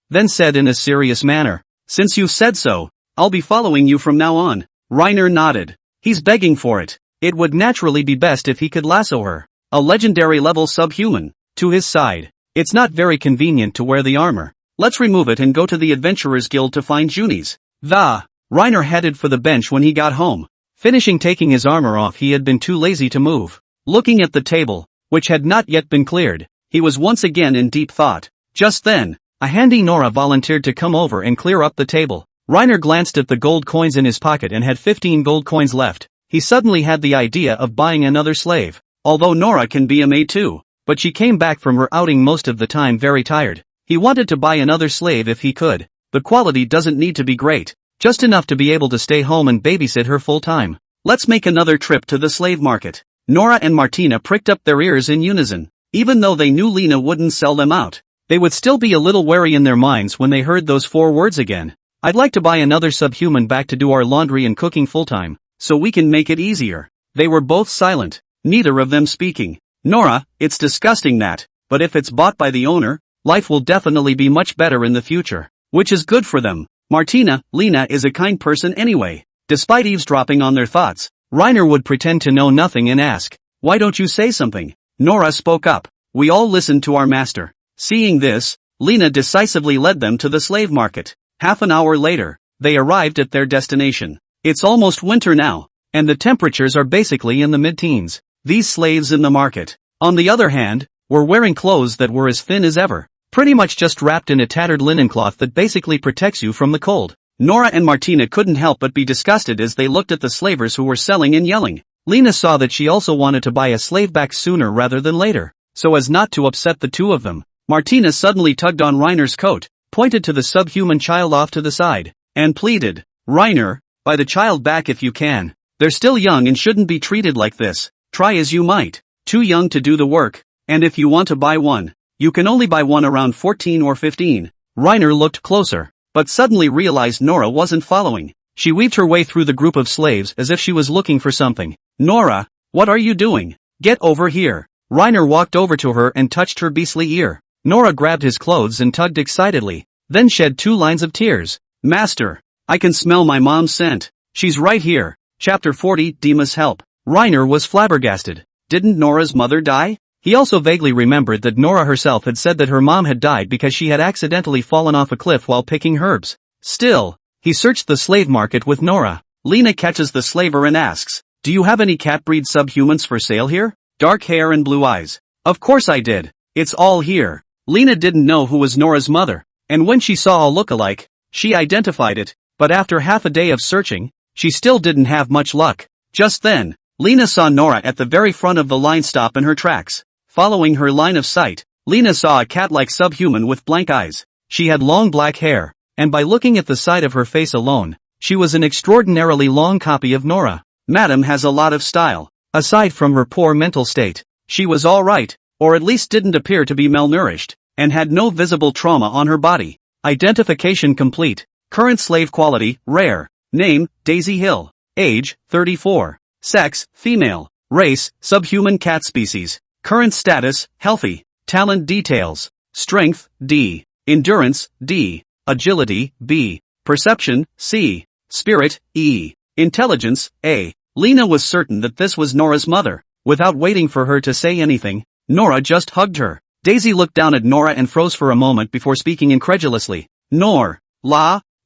then said in a serious manner, "Since you said so, I'll be following you from now on." Reiner nodded. He's begging for it. It would naturally be best if he could lasso her. A legendary level subhuman. To his side. It's not very convenient to wear the armor. Let's remove it and go to the Adventurers Guild to find Junis. Reiner headed for the bench when he got home. Finishing taking his armor off, he had been too lazy to move. Looking at the table, which had not yet been cleared, he was once again in deep thought. Just then, a handy Nora volunteered to come over and clear up the table. Reiner glanced at the gold coins in his pocket and had 15 gold coins left. He suddenly had the idea of buying another slave. Although Nora can be a maid too, but she came back from her outing most of the time very tired. He wanted to buy another slave if he could. The quality doesn't need to be great, just enough to be able to stay home and babysit her full time. Let's make another trip to the slave market. Nora and Martina pricked up their ears in unison. Even though they knew Lena wouldn't sell them out, they would still be a little wary in their minds when they heard those 4 words again. I'd like to buy another subhuman back to do our laundry and cooking full time, so we can make it easier. They were both silent, neither of them speaking. Nora, it's disgusting that, but if it's bought by the owner, life will definitely be much better in the future, which is good for them. Martina, Lena is a kind person anyway. Despite eavesdropping on their thoughts, Reiner would pretend to know nothing and ask, "Why don't you say something?" Nora spoke up. "We all listened to our master." Seeing this, Lena decisively led them to the slave market. Half an hour later, they arrived at their destination. It's almost winter now, and the temperatures are basically in the mid-teens. These slaves in the market, on the other hand, were wearing clothes that were as thin as ever, pretty much just wrapped in a tattered linen cloth that basically protects you from the cold. Nora and Martina couldn't help but be disgusted as they looked at the slavers who were selling and yelling. Lena saw that she also wanted to buy a slave back sooner rather than later, so as not to upset the two of them. Martina suddenly tugged on Reiner's coat, pointed to the subhuman child off to the side, and pleaded, "Reiner, buy the child back if you can. They're still young and shouldn't be treated like this. Try as you might. Too young to do the work, and if you want to buy one, you can only buy one around 14 or 15. Reiner looked closer, but suddenly realized Nora wasn't following. She weaved her way through the group of slaves as if she was looking for something. "Nora, what are you doing? Get over here." Reiner walked over to her and touched her beastly ear. Nora grabbed his clothes and tugged excitedly, then shed 2 lines of tears. "Master, I can smell my mom's scent. She's right here." Chapter 40, Dima's Help. Reiner was flabbergasted. Didn't Nora's mother die? He also vaguely remembered that Nora herself had said that her mom had died because she had accidentally fallen off a cliff while picking herbs. Still, he searched the slave market with Nora. Lena catches the slaver and asks, "Do you have any cat breed subhumans for sale here? Dark hair and blue eyes." "Of course I did. It's all here." Lena didn't know who was Nora's mother, and when she saw a look-alike, she identified it, but after half a day of searching, she still didn't have much luck. Just then, Lena saw Nora at the very front of the line stop in her tracks. Following her line of sight, Lena saw a cat-like subhuman with blank eyes. She had long black hair, and by looking at the side of her face alone, she was an extraordinarily long copy of Nora. Madam has a lot of style. Aside from her poor mental state, she was alright, or at least didn't appear to be malnourished, and had no visible trauma on her body. Identification complete. Current slave quality, rare. Name, Daisy Hill. Age, 34. Sex, female. Race, subhuman cat species. Current status, healthy. Talent details. Strength, D. Endurance, D. Agility, B. Perception, C. Spirit, E. Intelligence, A. Lena was certain that this was Nora's mother. Without waiting for her to say anything, Nora just hugged her. Daisy looked down at Nora and froze for a moment before speaking incredulously.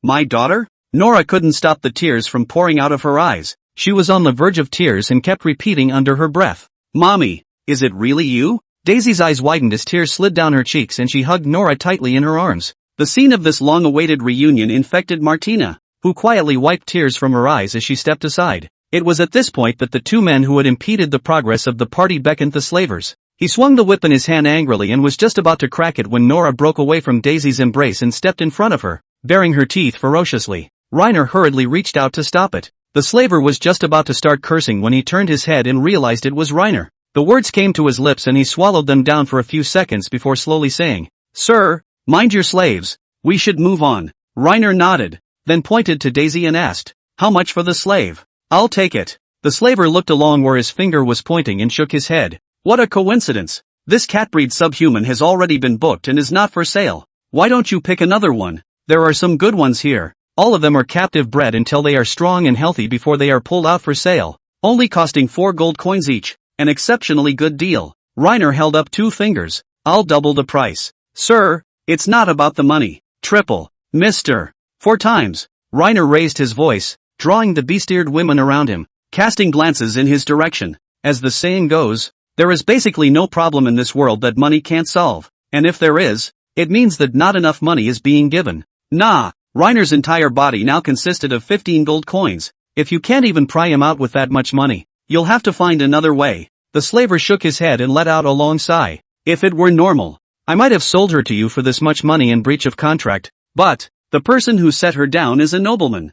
My daughter? Nora couldn't stop the tears from pouring out of her eyes. She was on the verge of tears and kept repeating under her breath, "Mommy, is it really you?" Daisy's eyes widened as tears slid down her cheeks and she hugged Nora tightly in her arms. The scene of this long-awaited reunion infected Martina, who quietly wiped tears from her eyes as she stepped aside. It was at this point that the 2 men who had impeded the progress of the party beckoned the slavers. He swung the whip in his hand angrily and was just about to crack it when Nora broke away from Daisy's embrace and stepped in front of her, baring her teeth ferociously. Reiner hurriedly reached out to stop it. The slaver was just about to start cursing when he turned his head and realized it was Reiner. The words came to his lips and he swallowed them down for a few seconds before slowly saying, "Sir, mind your slaves. We should move on." Reiner nodded, then pointed to Daisy and asked, "How much for the slave?" "I'll take it." The slaver looked along where his finger was pointing and shook his head. "What a coincidence. This catbreed subhuman has already been booked and is not for sale. Why don't you pick another one? There are some good ones here. All of them are captive bred until they are strong and healthy before they are pulled out for sale. Only costing 4 gold coins each. An exceptionally good deal." Reiner held up 2 fingers. "I'll double the price." "Sir, it's not about the money. triple, Mr. 4 times. Reiner raised his voice, drawing the beast-eared women around him, casting glances in his direction. As the saying goes, there is basically no problem in this world that money can't solve, and if there is, it means that not enough money is being given. Nah, Reiner's entire body now consisted of 15 gold coins. If you can't even pry him out with that much money, you'll have to find another way. The slaver shook his head and let out a long sigh. If it were normal, I might have sold her to you for this much money in breach of contract, but the person who set her down is a nobleman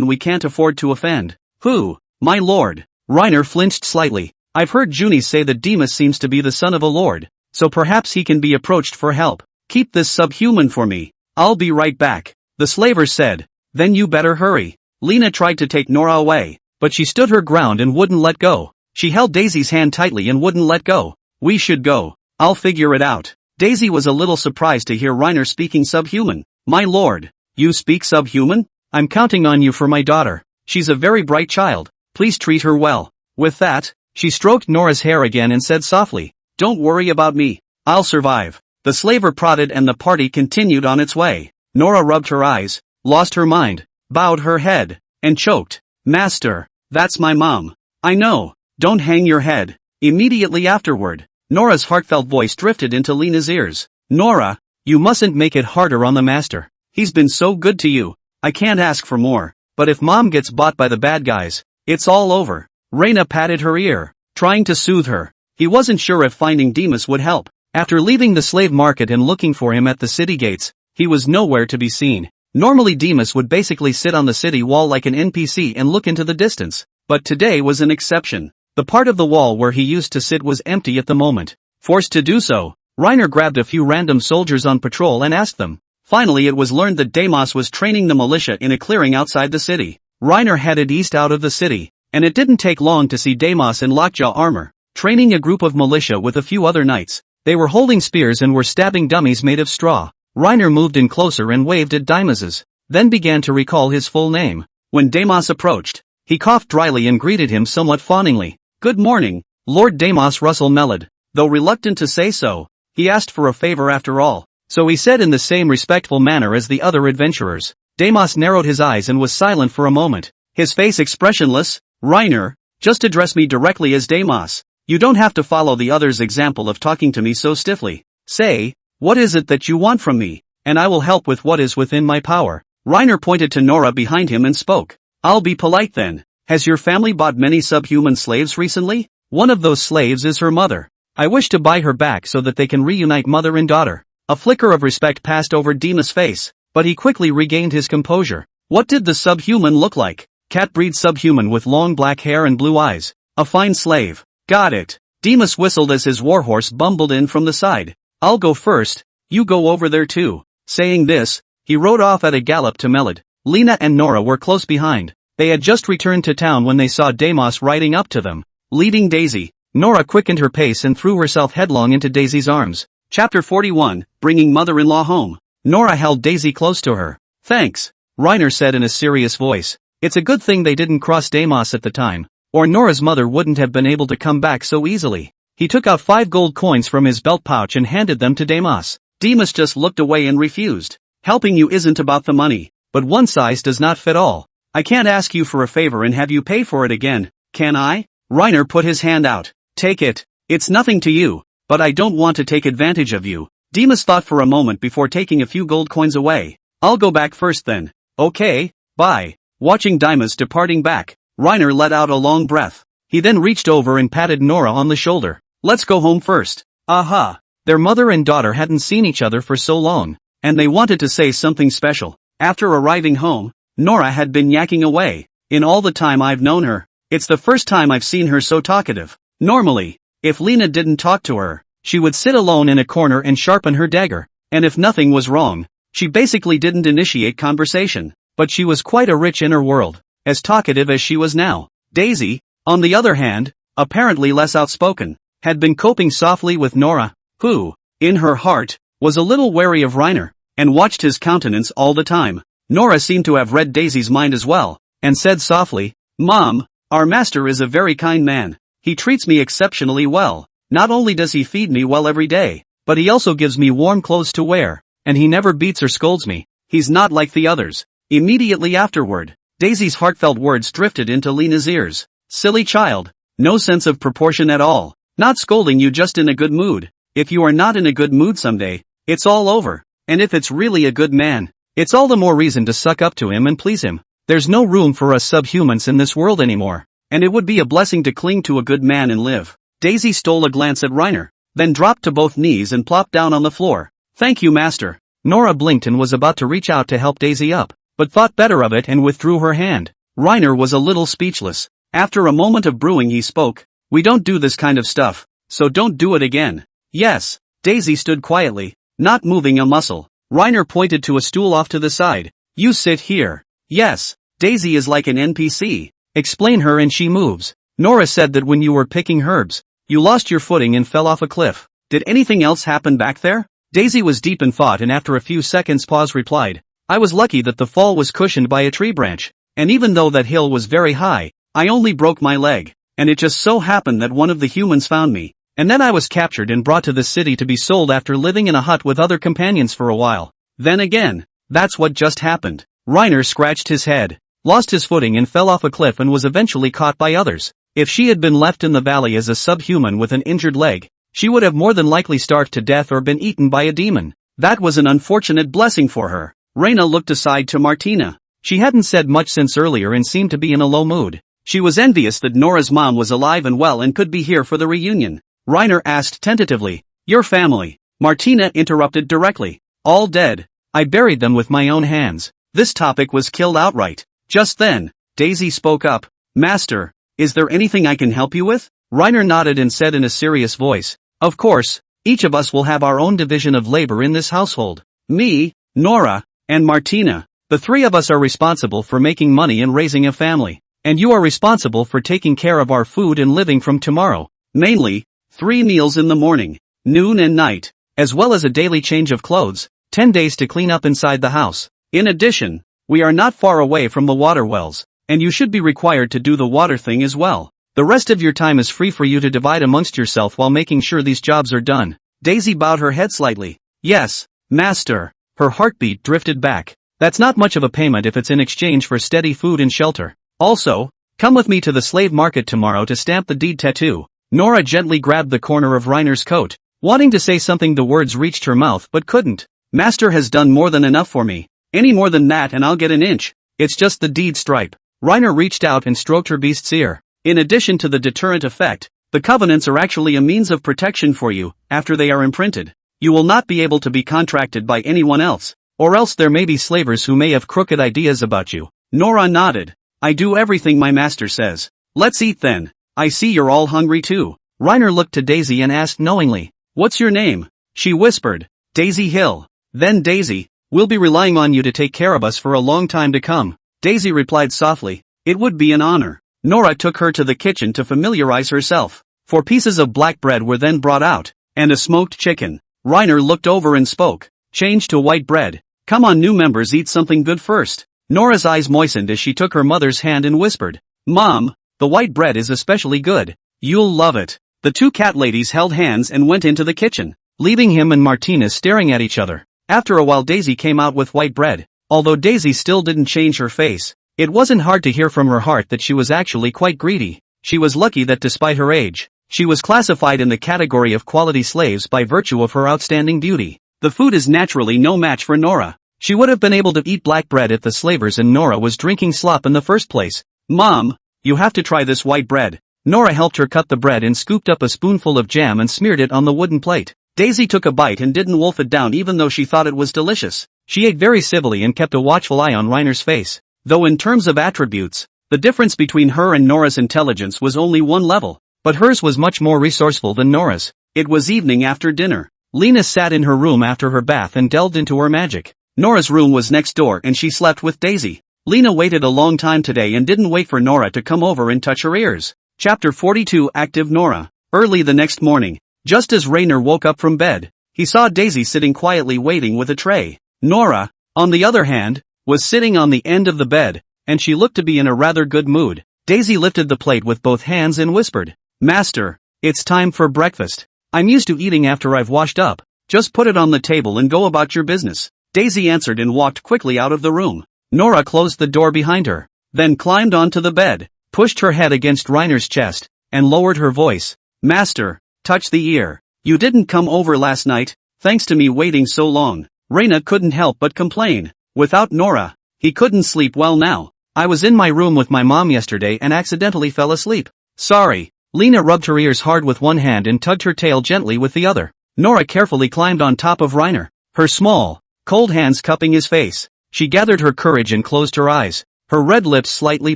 we can't afford to offend. Who? My lord. Reiner flinched slightly. I've heard Junis say that Demas seems to be the son of a lord, so perhaps he can be approached for help. Keep this subhuman for me. I'll be right back. The slaver said. Then you better hurry. Lena tried to take Nora away, but she stood her ground and wouldn't let go. She held Daisy's hand tightly and wouldn't let go. We should go. I'll figure it out. Daisy was a little surprised to hear Reiner speaking subhuman. My lord. You speak subhuman? I'm counting on you for my daughter. She's a very bright child. Please treat her well. With that, she stroked Nora's hair again and said softly, don't worry about me. I'll survive. The slaver prodded and the party continued on its way. Nora rubbed her eyes, lost her mind, bowed her head, and choked. Master, that's my mom. I know. Don't hang your head. Immediately afterward, Nora's heartfelt voice drifted into Lena's ears. Nora, you mustn't make it harder on the master. He's been so good to you. I can't ask for more. But if mom gets bought by the bad guys, it's all over. Reina patted her ear, trying to soothe her. He wasn't sure if finding Demas would help. After leaving the slave market and looking for him at the city gates, he was nowhere to be seen. Normally Demas would basically sit on the city wall like an NPC and look into the distance. But today was an exception. The part of the wall where he used to sit was empty at the moment. Forced to do so, Reiner grabbed a few random soldiers on patrol and asked them. Finally it was learned that Demas was training the militia in a clearing outside the city. Reiner headed east out of the city, and it didn't take long to see Demas in lockjaw armor, training a group of militia with a few other knights. They were holding spears and were stabbing dummies made of straw. Reiner moved in closer and waved at Demas's, then began to recall his full name. When Demas approached, he coughed dryly and greeted him somewhat fawningly. Good morning, Lord Demas. Russell mellowed. Though reluctant to say so, he asked for a favor after all, so he said in the same respectful manner as the other adventurers. Demas narrowed his eyes and was silent for a moment, his face expressionless. Reiner, just address me directly as Demas. You don't have to follow the other's example of talking to me so stiffly. Say, what is it that you want from me, and I will help with what is within my power. Reiner pointed to Nora behind him and spoke. I'll be polite then. Has your family bought many subhuman slaves recently? One of those slaves is her mother. I wish to buy her back so that they can reunite mother and daughter. A flicker of respect passed over Demas' face, but he quickly regained his composure. What did the subhuman look like? Cat-breed subhuman with long black hair and blue eyes. A fine slave. Got it. Demas whistled as his warhorse bumbled in from the side. I'll go first, you go over there too. Saying this, he rode off at a gallop to Melod. Lena and Nora were close behind. They had just returned to town when they saw Demas riding up to them, leading Daisy. Nora quickened her pace and threw herself headlong into Daisy's arms. Chapter 41, Bringing Mother-in-Law Home. Nora held Daisy close to her. Thanks, Reiner said in a serious voice. It's a good thing they didn't cross Demas at the time, or Nora's mother wouldn't have been able to come back so easily. He took out 5 gold coins from his belt pouch and handed them to Demas. Demas just looked away and refused. Helping you isn't about the money, but one size does not fit all. I can't ask you for a favor and have you pay for it again, can I? Reiner put his hand out. Take it. It's nothing to you, but I don't want to take advantage of you. Demas thought for a moment before taking a few gold coins away. I'll go back first then. Okay, bye. Watching Demas departing back, Reiner let out a long breath. He then reached over and patted Nora on the shoulder. Let's go home first. Aha. Their mother and daughter hadn't seen each other for so long, and they wanted to say something special. After arriving home, Nora had been yakking away. In all the time I've known her, it's the first time I've seen her so talkative. Normally, if Lena didn't talk to her, she would sit alone in a corner and sharpen her dagger, and if nothing was wrong, she basically didn't initiate conversation. But she was quite a rich inner world, as talkative as she was now. Daisy, on the other hand, apparently less outspoken, had been coping softly with Nora, who, in her heart, was a little wary of Reiner, and watched his countenance all the time. Nora seemed to have read Daisy's mind as well, and said softly, Mom, our master is a very kind man. He treats me exceptionally well. Not only does he feed me well every day, but he also gives me warm clothes to wear. and he never beats or scolds me. He's not like the others. Immediately afterward, Daisy's heartfelt words drifted into Lena's ears. Silly child. No sense of proportion at all. Not scolding you, just in a good mood. If you are not in a good mood someday, it's all over. And if it's really a good man, it's all the more reason to suck up to him and please him. There's no room for us subhumans in this world anymore. And it would be a blessing to cling to a good man and live. Daisy stole a glance at Reiner, then dropped to both knees and plopped down on the floor. Thank you, master. Nora blinked and was about to reach out to help Daisy up, but thought better of it and withdrew her hand. Reiner was a little speechless. After a moment of brewing he spoke. We don't do this kind of stuff, so don't do it again. Yes. Daisy stood quietly, not moving a muscle. Reiner pointed to a stool off to the side. You sit here. Yes. Daisy is like an NPC. Explain her and she moves. Nora said that when you were picking herbs, you lost your footing and fell off a cliff. Did anything else happen back there? Daisy was deep in thought and after a few seconds pause replied. I was lucky that the fall was cushioned by a tree branch, and even though that hill was very high, I only broke my leg, and it just so happened that one of the humans found me, and then I was captured and brought to the city to be sold after living in a hut with other companions for a while. Then again, that's what just happened. Reiner scratched his head, lost his footing and fell off a cliff and was eventually caught by others. If she had been left in the valley as a subhuman with an injured leg, she would have more than likely starved to death or been eaten by a demon. That was an unfortunate blessing for her. Reina looked aside to Martina. She hadn't said much since earlier and seemed to be in a low mood. She was envious that Nora's mom was alive and well and could be here for the reunion. Reiner asked tentatively, your family? Martina interrupted directly. All dead. I buried them with my own hands. This topic was killed outright. Just then, Daisy spoke up. Master, is there anything I can help you with? Reiner nodded and said in a serious voice. Of course, each of us will have our own division of labor in this household. Me, Nora, and Martina. The three of us are responsible for making money and raising a family. And you are responsible for taking care of our food and living from tomorrow. Mainly, 3 meals in the morning, noon and night, as well as a daily change of clothes, 10 days to clean up inside the house. In addition, we are not far away from the water wells, and you should be required to do the water thing as well. The rest of your time is free for you to divide amongst yourself while making sure these jobs are done. Daisy bowed her head slightly. Yes, master. Her heartbeat drifted back. That's not much of a payment if it's in exchange for steady food and shelter. Also, come with me to the slave market tomorrow to stamp the deed tattoo. Nora gently grabbed the corner of Reiner's coat. Wanting to say something, the words reached her mouth but couldn't. Master has done more than enough for me. Any more than that and I'll get an inch. It's just the deed stripe. Reiner reached out and stroked her beast's ear. In addition to the deterrent effect, the covenants are actually a means of protection for you. After they are imprinted, you will not be able to be contracted by anyone else, or else there may be slavers who may have crooked ideas about you. Nora nodded. I do everything my master says. Let's eat then. I see you're all hungry too. Reiner looked to Daisy and asked knowingly, what's your name? She whispered, Daisy Hill. Then Daisy, we'll be relying on you to take care of us for a long time to come. Daisy replied softly, it would be an honor. Nora took her to the kitchen to familiarize herself. 4 pieces of black bread were then brought out, and a smoked chicken. Reiner looked over and spoke, change to white bread. Come on, new members, eat something good first. Nora's eyes moistened as she took her mother's hand and whispered, Mom, the white bread is especially good. You'll love it. The 2 cat ladies held hands and went into the kitchen, leaving him and Martina staring at each other. After a while Daisy came out with white bread. Although Daisy still didn't change her face, it wasn't hard to hear from her heart that she was actually quite greedy. She was lucky that despite her age, she was classified in the category of quality slaves by virtue of her outstanding beauty. The food is naturally no match for Nora. She would have been able to eat black bread if the slavers and Nora was drinking slop in the first place. Mom, you have to try this white bread. Nora helped her cut the bread and scooped up a spoonful of jam and smeared it on the wooden plate. Daisy took a bite and didn't wolf it down even though she thought it was delicious. She ate very civilly and kept a watchful eye on Reiner's face. Though in terms of attributes, the difference between her and Nora's intelligence was only one level, but hers was much more resourceful than Nora's. It was evening after dinner. Lena sat in her room after her bath and delved into her magic. Nora's room was next door and she slept with Daisy. Lena waited a long time today and didn't wait for Nora to come over and touch her ears. Chapter 42 Active Nora. Early the next morning, just as Reiner woke up from bed, he saw Daisy sitting quietly waiting with a tray. Nora, on the other hand, was sitting on the end of the bed, and she looked to be in a rather good mood. Daisy lifted the plate with both hands and whispered, Master, it's time for breakfast. I'm used to eating after I've washed up. Just put it on the table and go about your business, Daisy answered and walked quickly out of the room. Nora closed the door behind her, then climbed onto the bed, pushed her head against Reiner's chest, and lowered her voice. Master, touch the ear. You didn't come over last night, thanks to me waiting so long. Reina couldn't help but complain. Without Nora, he couldn't sleep well now. I was in my room with my mom yesterday and accidentally fell asleep. Sorry. Lena rubbed her ears hard with one hand and tugged her tail gently with the other. Nora carefully climbed on top of Reiner, her small, cold hands cupping his face. She gathered her courage and closed her eyes, her red lips slightly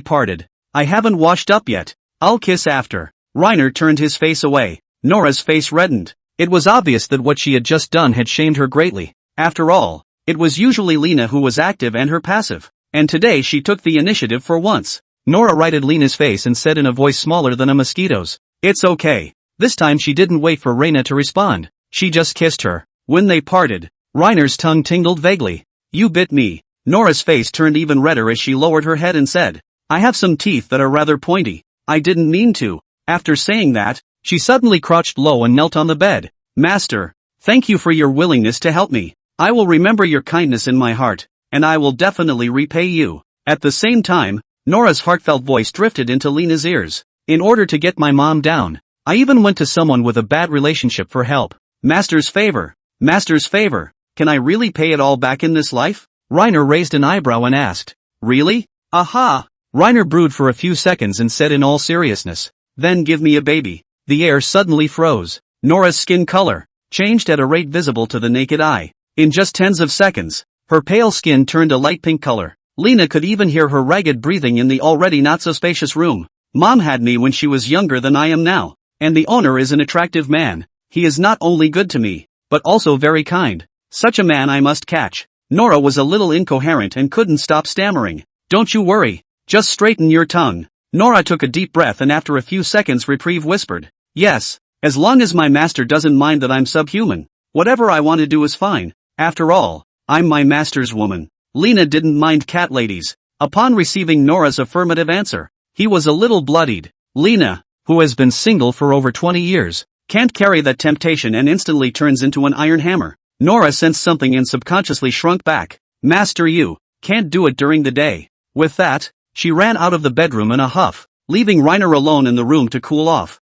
parted. I haven't washed up yet. I'll kiss after. Reiner turned his face away. Nora's face reddened. It was obvious that what she had just done had shamed her greatly. After all, it was usually Lena who was active and her passive, and today she took the initiative for once. Nora righted Lena's face and said in a voice smaller than a mosquito's, "It's okay." This time she didn't wait for Reina to respond. She just kissed her. When they parted, Reiner's tongue tingled vaguely. You bit me. Nora's face turned even redder as she lowered her head and said, I have some teeth that are rather pointy. I didn't mean to. After saying that, she suddenly crouched low and knelt on the bed. Master, thank you for your willingness to help me. I will remember your kindness in my heart, and I will definitely repay you. At the same time, Nora's heartfelt voice drifted into Lena's ears. In order to get my mom down, I even went to someone with a bad relationship for help. Master's favor. Master's favor. Can I really pay it all back in this life? Reiner raised an eyebrow and asked. Really? Aha! Reiner brewed for a few seconds and said in all seriousness. Then give me a baby. The air suddenly froze. Nora's skin color changed at a rate visible to the naked eye. In just tens of seconds, her pale skin turned a light pink color. Lena could even hear her ragged breathing in the already not so spacious room. Mom had me when she was younger than I am now, and the owner is an attractive man. He is not only good to me, but also very kind. Such a man I must catch. Nora was a little incoherent and couldn't stop stammering. Don't you worry. Just straighten your tongue. Nora took a deep breath and after a few seconds reprieve whispered. Yes, as long as my master doesn't mind that I'm subhuman. Whatever I want to do is fine. After all, I'm my master's woman. Lena didn't mind cat ladies. Upon receiving Nora's affirmative answer, he was a little bloodied. Lena, who has been single for over 20 years, can't carry that temptation and instantly turns into an iron hammer. Nora sensed something and subconsciously shrunk back. Master, you can't do it during the day. With that, she ran out of the bedroom in a huff, leaving Reiner alone in the room to cool off.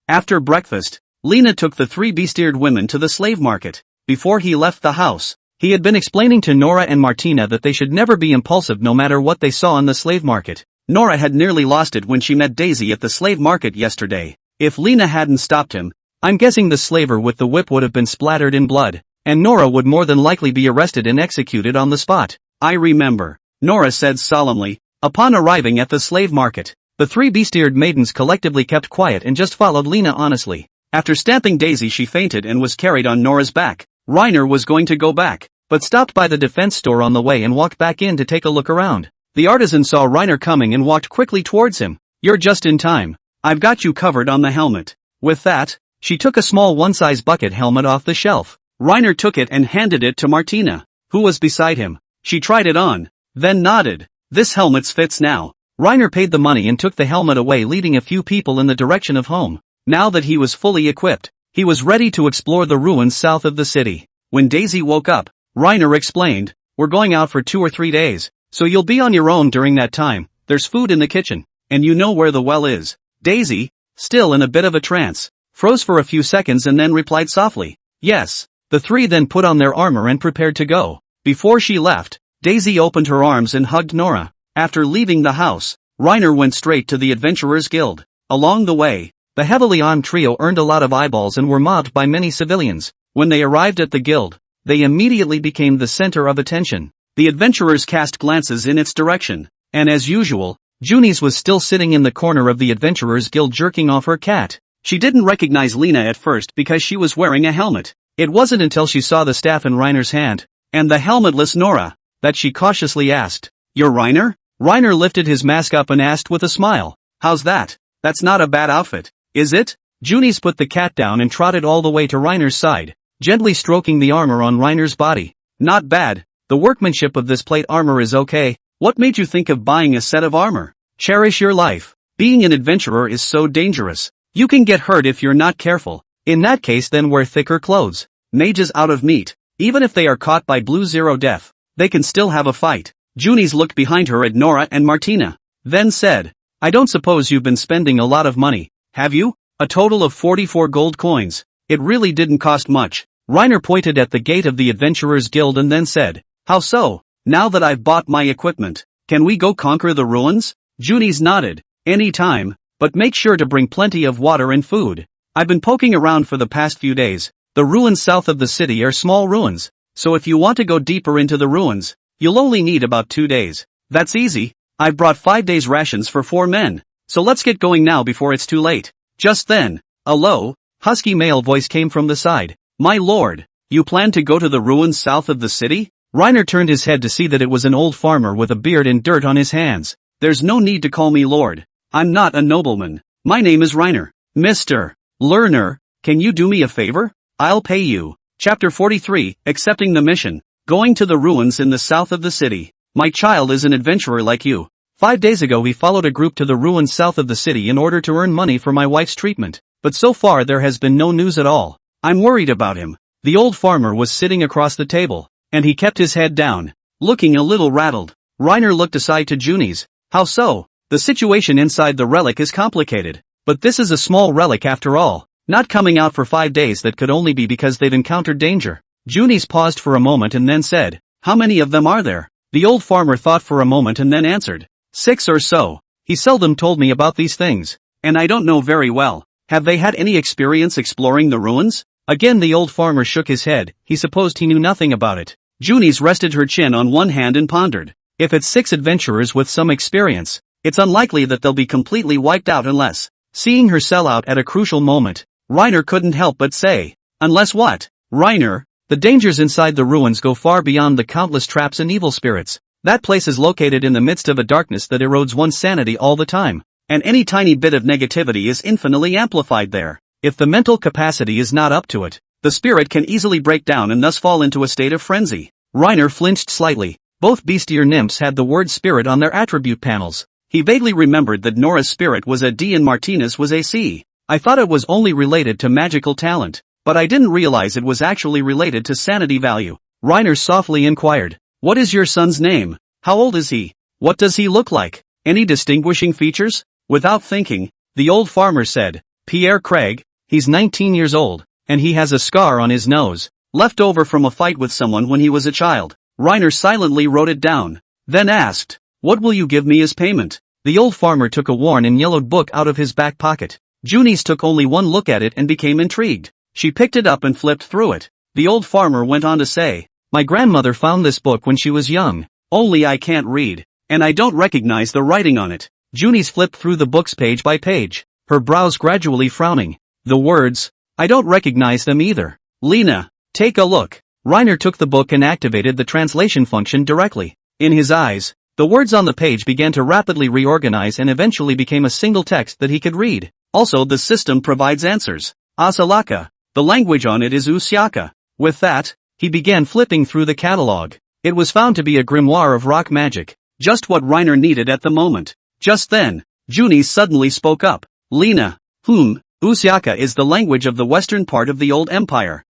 After breakfast, Lena took the three besteered women to the slave market. Before he left the house, he had been explaining to Nora and Martina that they should never be impulsive no matter what they saw in the slave market. Nora had nearly lost it when she met Daisy at the slave market yesterday. If Lena hadn't stopped him, I'm guessing the slaver with the whip would have been splattered in blood, and Nora would more than likely be arrested and executed on the spot. I remember, Nora said solemnly. Upon arriving at the slave market, the three besteered maidens collectively kept quiet and just followed Lena honestly. After stamping Daisy, she fainted and was carried on Nora's back. Reiner was going to go back, but stopped by the defense store on the way and walked back in to take a look around. The artisan saw Reiner coming and walked quickly towards him. You're just in time. I've got you covered on the helmet. With that, she took a small one-size bucket helmet off the shelf. Reiner took it and handed it to Martina, who was beside him. She tried it on, then nodded. This helmet fits now. Reiner paid the money and took the helmet away, leading a few people in the direction of home. Now that he was fully equipped, he was ready to explore the ruins south of the city. When Daisy woke up, Reiner explained, We're going out for 2 or 3 days, so you'll be on your own during that time. There's food in the kitchen, and you know where the well is. Daisy, still in a bit of a trance, froze for a few seconds and then replied softly, Yes. The three then put on their armor and prepared to go. Before she left, Daisy opened her arms and hugged Nora. After leaving the house, Reiner went straight to the Adventurers Guild. Along the way, the heavily armed trio earned a lot of eyeballs and were mobbed by many civilians. When they arrived at the guild, they immediately became the center of attention. The adventurers cast glances in its direction, and as usual, Junis was still sitting in the corner of the Adventurers Guild jerking off her cat. She didn't recognize Lena at first because she was wearing a helmet. It wasn't until she saw the staff in Reiner's hand, and the helmetless Nora, that she cautiously asked, You're Reiner? Reiner lifted his mask up and asked with a smile, How's that? That's not a bad outfit, is it? Junis put the cat down and trotted all the way to Reiner's side, gently stroking the armor on Reiner's body. Not bad. The workmanship of this plate armor is okay. What made you think of buying a set of armor? Cherish your life. Being an adventurer is so dangerous. You can get hurt if you're not careful. In that case, then wear thicker clothes. mages out of meat. Even if they are caught by Blue Zero Death, they can still have a fight. Junis looked behind her at Nora and Martina, then said, I don't suppose you've been spending a lot of money, have you? A total of 44 gold coins. It really didn't cost much. Reiner pointed at the gate of the Adventurers Guild and then said, how so? Now that I've bought my equipment, can we go conquer the ruins? Junis nodded. Any time, but make sure to bring plenty of water and food. I've been poking around for the past few days. The ruins south of the city are small ruins, so if you want to go deeper into the ruins, you'll only need about 2 days. That's easy. I've brought 5 days rations for 4 men, so let's get going now before it's too late. Just then, a low, husky male voice came from the side. My lord, you plan to go to the ruins south of the city? Reiner turned his head to see that it was an old farmer with a beard and dirt on his hands. There's no need to call me lord. I'm not a nobleman. My name is Reiner. Mr. Learner, can you do me a favor? I'll pay you. Chapter 43, Accepting the Mission. Going to the ruins in the south of the city. My child is an adventurer like you. 5 days ago he followed a group to the ruins south of the city in order to earn money for my wife's treatment, but so far there has been no news at all. I'm worried about him. The old farmer was sitting across the table, and he kept his head down, looking a little rattled. Reiner looked aside to Junis. How so? The situation inside the relic is complicated, but this is a small relic after all, not coming out for 5 days. That could only be because they've encountered danger. Junis paused for a moment and then said, how many of them are there? The old farmer thought for a moment and then answered, 6 or so. He seldom told me about these things, and I don't know very well. Have they had any experience exploring the ruins? Again the old farmer shook his head. He supposed he knew nothing about it. Junis rested her chin on one hand and pondered. If it's 6 adventurers with some experience, it's unlikely that they'll be completely wiped out unless. Seeing her sell out at a crucial moment, Reiner couldn't help but say, unless what? Reiner, the dangers inside the ruins go far beyond the countless traps and evil spirits. That place is located in the midst of a darkness that erodes one's sanity all the time, and any tiny bit of negativity is infinitely amplified there. If the mental capacity is not up to it, the spirit can easily break down and thus fall into a state of frenzy. Reiner flinched slightly. Both bestiar nymphs had the word spirit on their attribute panels. He vaguely remembered that Nora's spirit was a D and Martina's was a C. I thought it was only related to magical talent, but I didn't realize it was actually related to sanity value. Reiner softly inquired, what is your son's name? How old is he? What does he look like? Any distinguishing features? Without thinking, the old farmer said, Pierre Craig. He's 19 years old, and he has a scar on his nose, left over from a fight with someone when he was a child. Reiner silently wrote it down, then asked, what will you give me as payment? The old farmer took a worn and yellowed book out of his back pocket. Junis took only one look at it and became intrigued. She picked it up and flipped through it. The old farmer went on to say, my grandmother found this book when she was young, only I can't read, and I don't recognize the writing on it. Junis flipped through the books page by page, her brows gradually frowning. The words, I don't recognize them either. Lena, take a look. Reiner took the book and activated the translation function directly. In his eyes, the words on the page began to rapidly reorganize and eventually became a single text that he could read. Also, the system provides answers. Asalaka. The language on it is Usyaka. With that, he began flipping through the catalog. It was found to be a grimoire of rock magic, just what Reiner needed at the moment. Just then, Junis suddenly spoke up. Lena, Usyaka is the language of the western part of the old empire.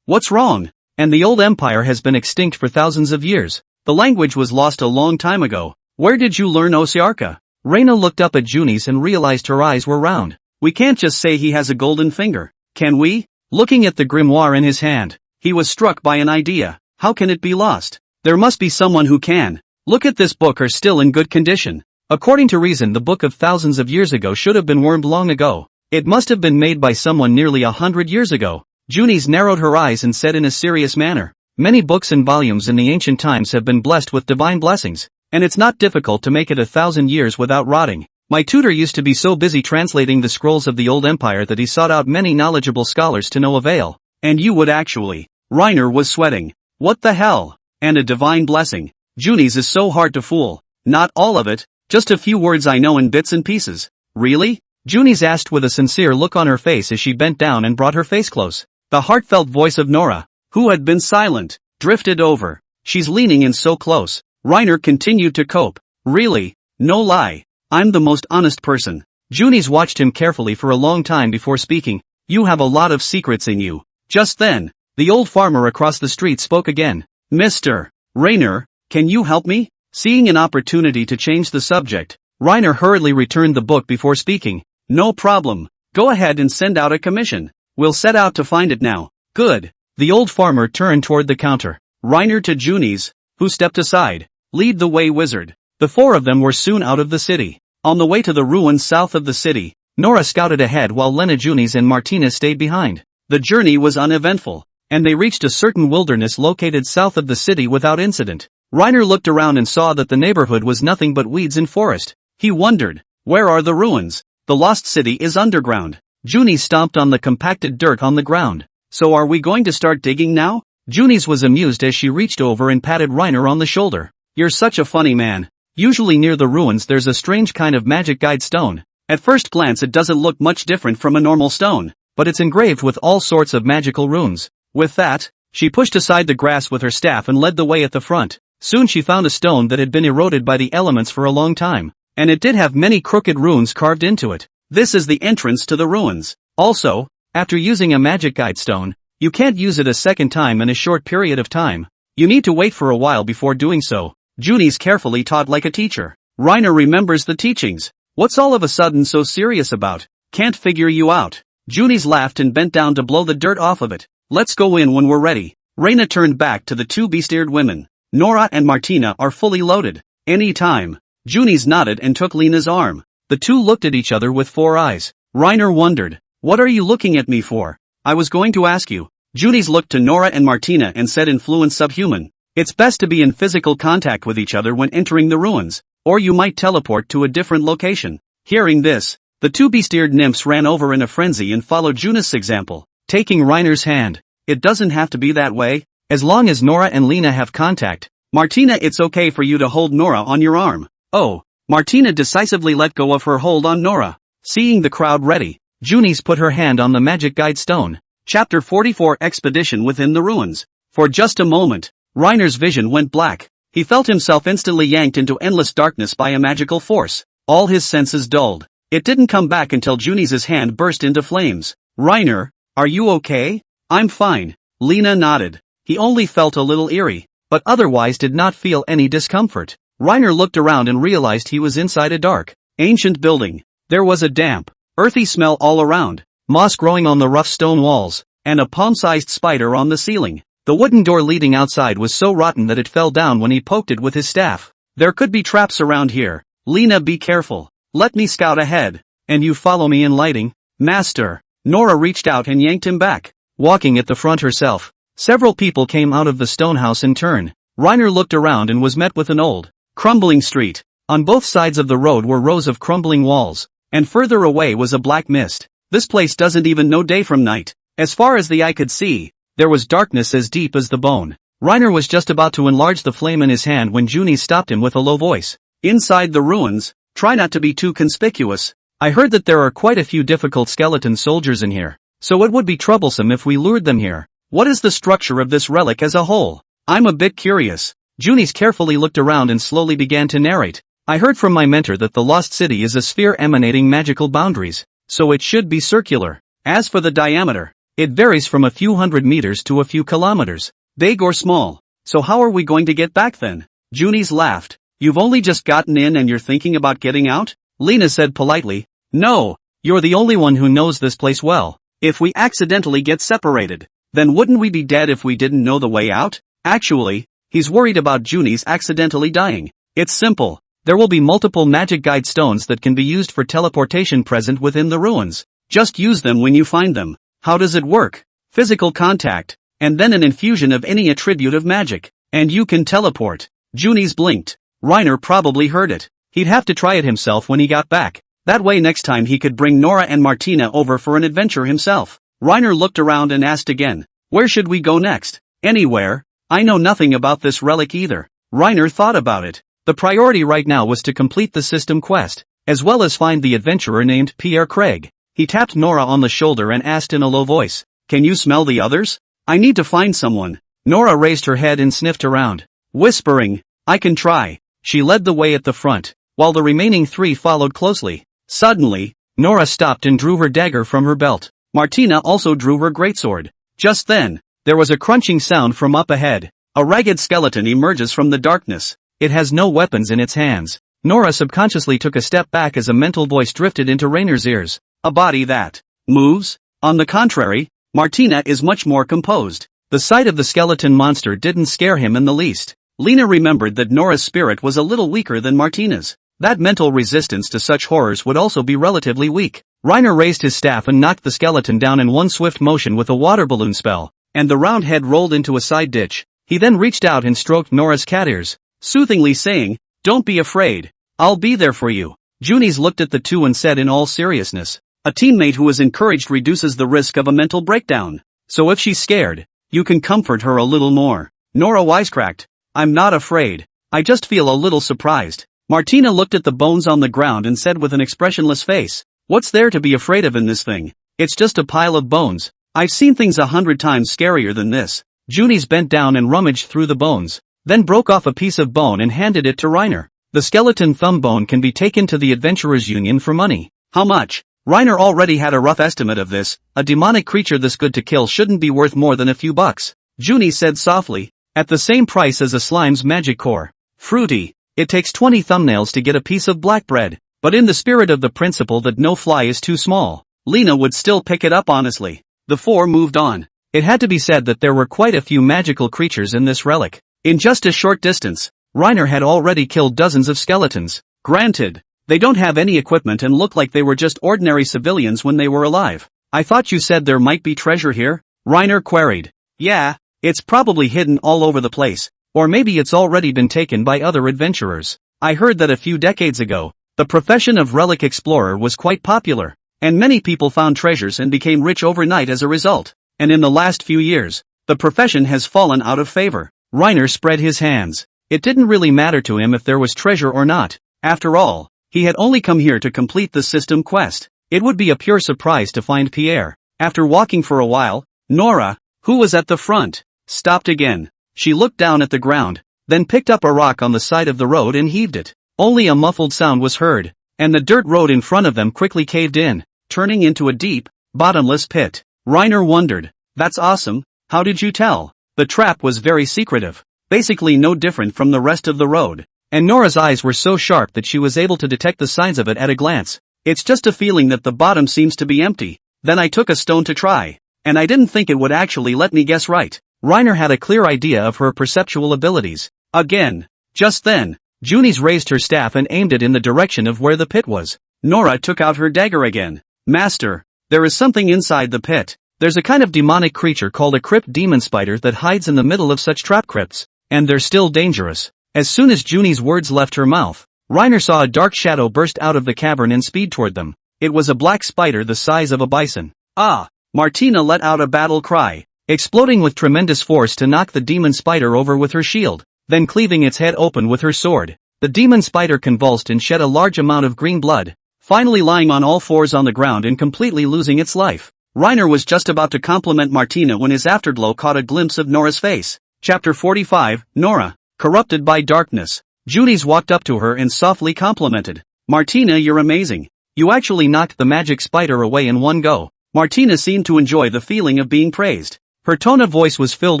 What's wrong? And the old empire has been extinct for thousands of years. The language was lost a long time ago. Where did you learn Usyaka? Reina looked up at Junis and realized her eyes were round. We can't just say he has a golden finger, can we? Looking at the grimoire in his hand, he was struck by an idea. How can it be lost? There must be someone who can. Look at this book are still in good condition. According to reason, the book of thousands of years ago should have been wormed long ago. It must have been made by someone nearly 100 years ago. Junis narrowed her eyes and said in a serious manner, many books and volumes in the ancient times have been blessed with divine blessings, and it's not difficult to make it 1,000 years without rotting. My tutor used to be so busy translating the scrolls of the old empire that he sought out many knowledgeable scholars to no avail. And you would actually. Reiner was sweating. What the hell? And a divine blessing. Junis is so hard to fool. Not all of it, just a few words I know in bits and pieces. Really? Junis asked with a sincere look on her face as she bent down and brought her face close. The heartfelt voice of Nora, who had been silent, drifted over. She's leaning in so close. Reiner continued to cope. Really? No lie. I'm the most honest person. Junis watched him carefully for a long time before speaking. You have a lot of secrets in you. Just then, The old farmer across the street spoke again. Mr. Rainer, can you help me? Seeing an opportunity to change the subject, Rainer hurriedly returned the book before speaking. No problem. Go ahead and send out a commission. We'll set out to find it now. Good. The old farmer turned toward the counter. Rainer to Junis, who stepped aside. Lead the way, wizard. The four of them were soon out of the city. On the way to the ruins south of the city, Nora scouted ahead while Lena, Junis and Martina stayed behind. The journey was uneventful, and they reached a certain wilderness located south of the city without incident. Rainer looked around and saw that the neighborhood was nothing but weeds and forest. He wondered, where are the ruins? The lost city is underground. Junis stomped on the compacted dirt on the ground. So are we going to start digging now? Junis was amused as she reached over and patted Rainer on the shoulder. You're such a funny man. Usually near the ruins there's a strange kind of magic guide stone. At first glance it doesn't look much different from a normal stone, but it's engraved with all sorts of magical runes. With that, she pushed aside the grass with her staff and led the way at the front. Soon she found a stone that had been eroded by the elements for a long time, and it did have many crooked runes carved into it. This is the entrance to the ruins. Also, after using a magic guide stone, you can't use it a second time in a short period of time. You need to wait for a while before doing so. Junis carefully taught like a teacher. Rainer remembers the teachings. What's all of a sudden so serious about? Can't figure you out. Junis laughed and bent down to blow the dirt off of it. Let's go in when we're ready. Raina turned back to the two beast-eared women. Nora and Martina are fully loaded. Any time. Junis nodded and took Lena's arm. The two looked at each other with 4 eyes. Rainer wondered, what are you looking at me for? I was going to ask you. Junis looked to Nora and Martina and said in fluent subhuman. It's best to be in physical contact with each other when entering the ruins, or you might teleport to a different location. Hearing this, the two beast-eared nymphs ran over in a frenzy and followed Junis' example, taking Rainer's hand. It doesn't have to be that way. As long as Nora and Lena have contact. Martina, it's okay for you to hold Nora on your arm. Oh. Martina decisively let go of her hold on Nora. Seeing the crowd ready, Junis put her hand on the magic guide stone. Chapter 44 Expedition Within the Ruins. For just a moment, Rainer's vision went black. He felt himself instantly yanked into endless darkness by a magical force. All his senses dulled. It didn't come back until Junis' hand burst into flames. Rainer, are you okay? I'm fine. Lena nodded. He only felt a little eerie, but otherwise did not feel any discomfort. Rainer looked around and realized he was inside a dark, ancient building. There was a damp, earthy smell all around, moss growing on the rough stone walls, and a palm-sized spider on the ceiling. The wooden door leading outside was so rotten that it fell down when he poked it with his staff. There could be traps around here. Lena, be careful. Let me scout ahead. And you follow me in lighting. Master. Nora reached out and yanked him back. Walking at the front herself, several people came out of the stone house in turn. Rainer looked around and was met with an old, crumbling street. On both sides of the road were rows of crumbling walls, and further away was a black mist. This place doesn't even know day from night. As far as the eye could see, there was darkness as deep as the bone. Rainer was just about to enlarge the flame in his hand when Junis stopped him with a low voice. Inside the ruins, try not to be too conspicuous. I heard that there are quite a few difficult skeleton soldiers in here, so it would be troublesome if we lured them here. What is the structure of this relic as a whole? I'm a bit curious. Junis carefully looked around and slowly began to narrate. I heard from my mentor that the lost city is a sphere emanating magical boundaries, so it should be circular. As for the diameter, it varies from a few hundred meters to a few kilometers, big or small. So how are we going to get back then? Junis laughed. You've only just gotten in and you're thinking about getting out? Lena said politely. No, you're the only one who knows this place well. If we accidentally get separated, then wouldn't we be dead if we didn't know the way out? Actually, he's worried about Junis accidentally dying. It's simple. There will be multiple magic guide stones that can be used for teleportation present within the ruins. Just use them when you find them. How does it work? Physical contact, and then an infusion of any attribute of magic, and you can teleport. Junis blinked. Rainer probably heard it. He'd have to try it himself when he got back. That way next time he could bring Nora and Martina over for an adventure himself. Rainer looked around and asked again, where should we go next? Anywhere. I know nothing about this relic either. Rainer thought about it. The priority right now was to complete the system quest, as well as find the adventurer named Pierre Craig. He tapped Nora on the shoulder and asked in a low voice, can you smell the others? I need to find someone. Nora raised her head and sniffed around. Whispering, I can try. She led the way at the front, while the remaining 3 followed closely. Suddenly, Nora stopped and drew her dagger from her belt. Martina also drew her greatsword. Just then, There was a crunching sound from up ahead. A ragged skeleton emerges from the darkness. It has no weapons in its hands. Nora subconsciously took a step back as a mental voice drifted into Rainer's ears. A body that moves? On the contrary, Martina is much more composed. The sight of the skeleton monster didn't scare him in the least. Lena remembered that Nora's spirit was a little weaker than Martina's. That mental resistance to such horrors would also be relatively weak. Rainer raised his staff and knocked the skeleton down in one swift motion with a water balloon spell, and the round head rolled into a side ditch. He then reached out and stroked Nora's cat ears, soothingly saying, "Don't be afraid. I'll be there for you." Junis looked at the two and said in all seriousness, "A teammate who is encouraged reduces the risk of a mental breakdown. So if she's scared, you can comfort her a little more." Nora wisecracked, "I'm not afraid. I just feel a little surprised." Martina looked at the bones on the ground and said with an expressionless face, "What's there to be afraid of in this thing? It's just a pile of bones. I've seen things 100 times scarier than this." Junis bent down and rummaged through the bones, then broke off a piece of bone and handed it to Rainer. "The skeleton thumb bone can be taken to the Adventurers Union for money." "How much?" Rainer already had a rough estimate of this. A demonic creature this good to kill shouldn't be worth more than a few bucks. Junis said softly, "At the same price as a slime's magic core." "Fruity. It takes 20 thumbnails to get a piece of black bread." But in the spirit of the principle that no fly is too small, Lena would still pick it up honestly. The four moved on. It had to be said that there were quite a few magical creatures in this relic. In just a short distance, Rainer had already killed dozens of skeletons. Granted, they don't have any equipment and look like they were just ordinary civilians when they were alive. "I thought you said there might be treasure here?" Rainer queried. "Yeah, it's probably hidden all over the place, or maybe it's already been taken by other adventurers. I heard that a few decades ago, the profession of relic explorer was quite popular, and many people found treasures and became rich overnight as a result. And in the last few years, the profession has fallen out of favor." Rainer spread his hands. It didn't really matter to him if there was treasure or not. After all, he had only come here to complete the system quest. It would be a pure surprise to find Pierre. After walking for a while, Nora, who was at the front, stopped again. She looked down at the ground, then picked up a rock on the side of the road and heaved it. Only a muffled sound was heard, and the dirt road in front of them quickly caved in, turning into a deep, bottomless pit. Rainer wondered, "That's awesome, how did you tell?" The trap was very secretive, basically no different from the rest of the road, and Nora's eyes were so sharp that she was able to detect the signs of it at a glance. "It's just a feeling that the bottom seems to be empty. Then I took a stone to try, and I didn't think it would actually let me guess right." Rainer had a clear idea of her perceptual abilities. Again, just then, Junis raised her staff and aimed it in the direction of where the pit was. Nora took out her dagger again. "Master, there is something inside the pit. There's a kind of demonic creature called a crypt demon spider that hides in the middle of such trap crypts, and they're still dangerous." As soon as Junis' words left her mouth, Rainer saw a dark shadow burst out of the cavern and speed toward them. It was a black spider the size of a bison. "Ah!" Martina let out a battle cry, exploding with tremendous force to knock the demon spider over with her shield, then cleaving its head open with her sword. The demon spider convulsed and shed a large amount of green blood, finally lying on all fours on the ground and completely losing its life. Rainer was just about to compliment Martina when his afterglow caught a glimpse of Nora's face. Chapter 45, Nora, corrupted by darkness. Junis walked up to her and softly complimented, "Martina, you're amazing. You actually knocked the magic spider away in one go." Martina seemed to enjoy the feeling of being praised. Her tone of voice was filled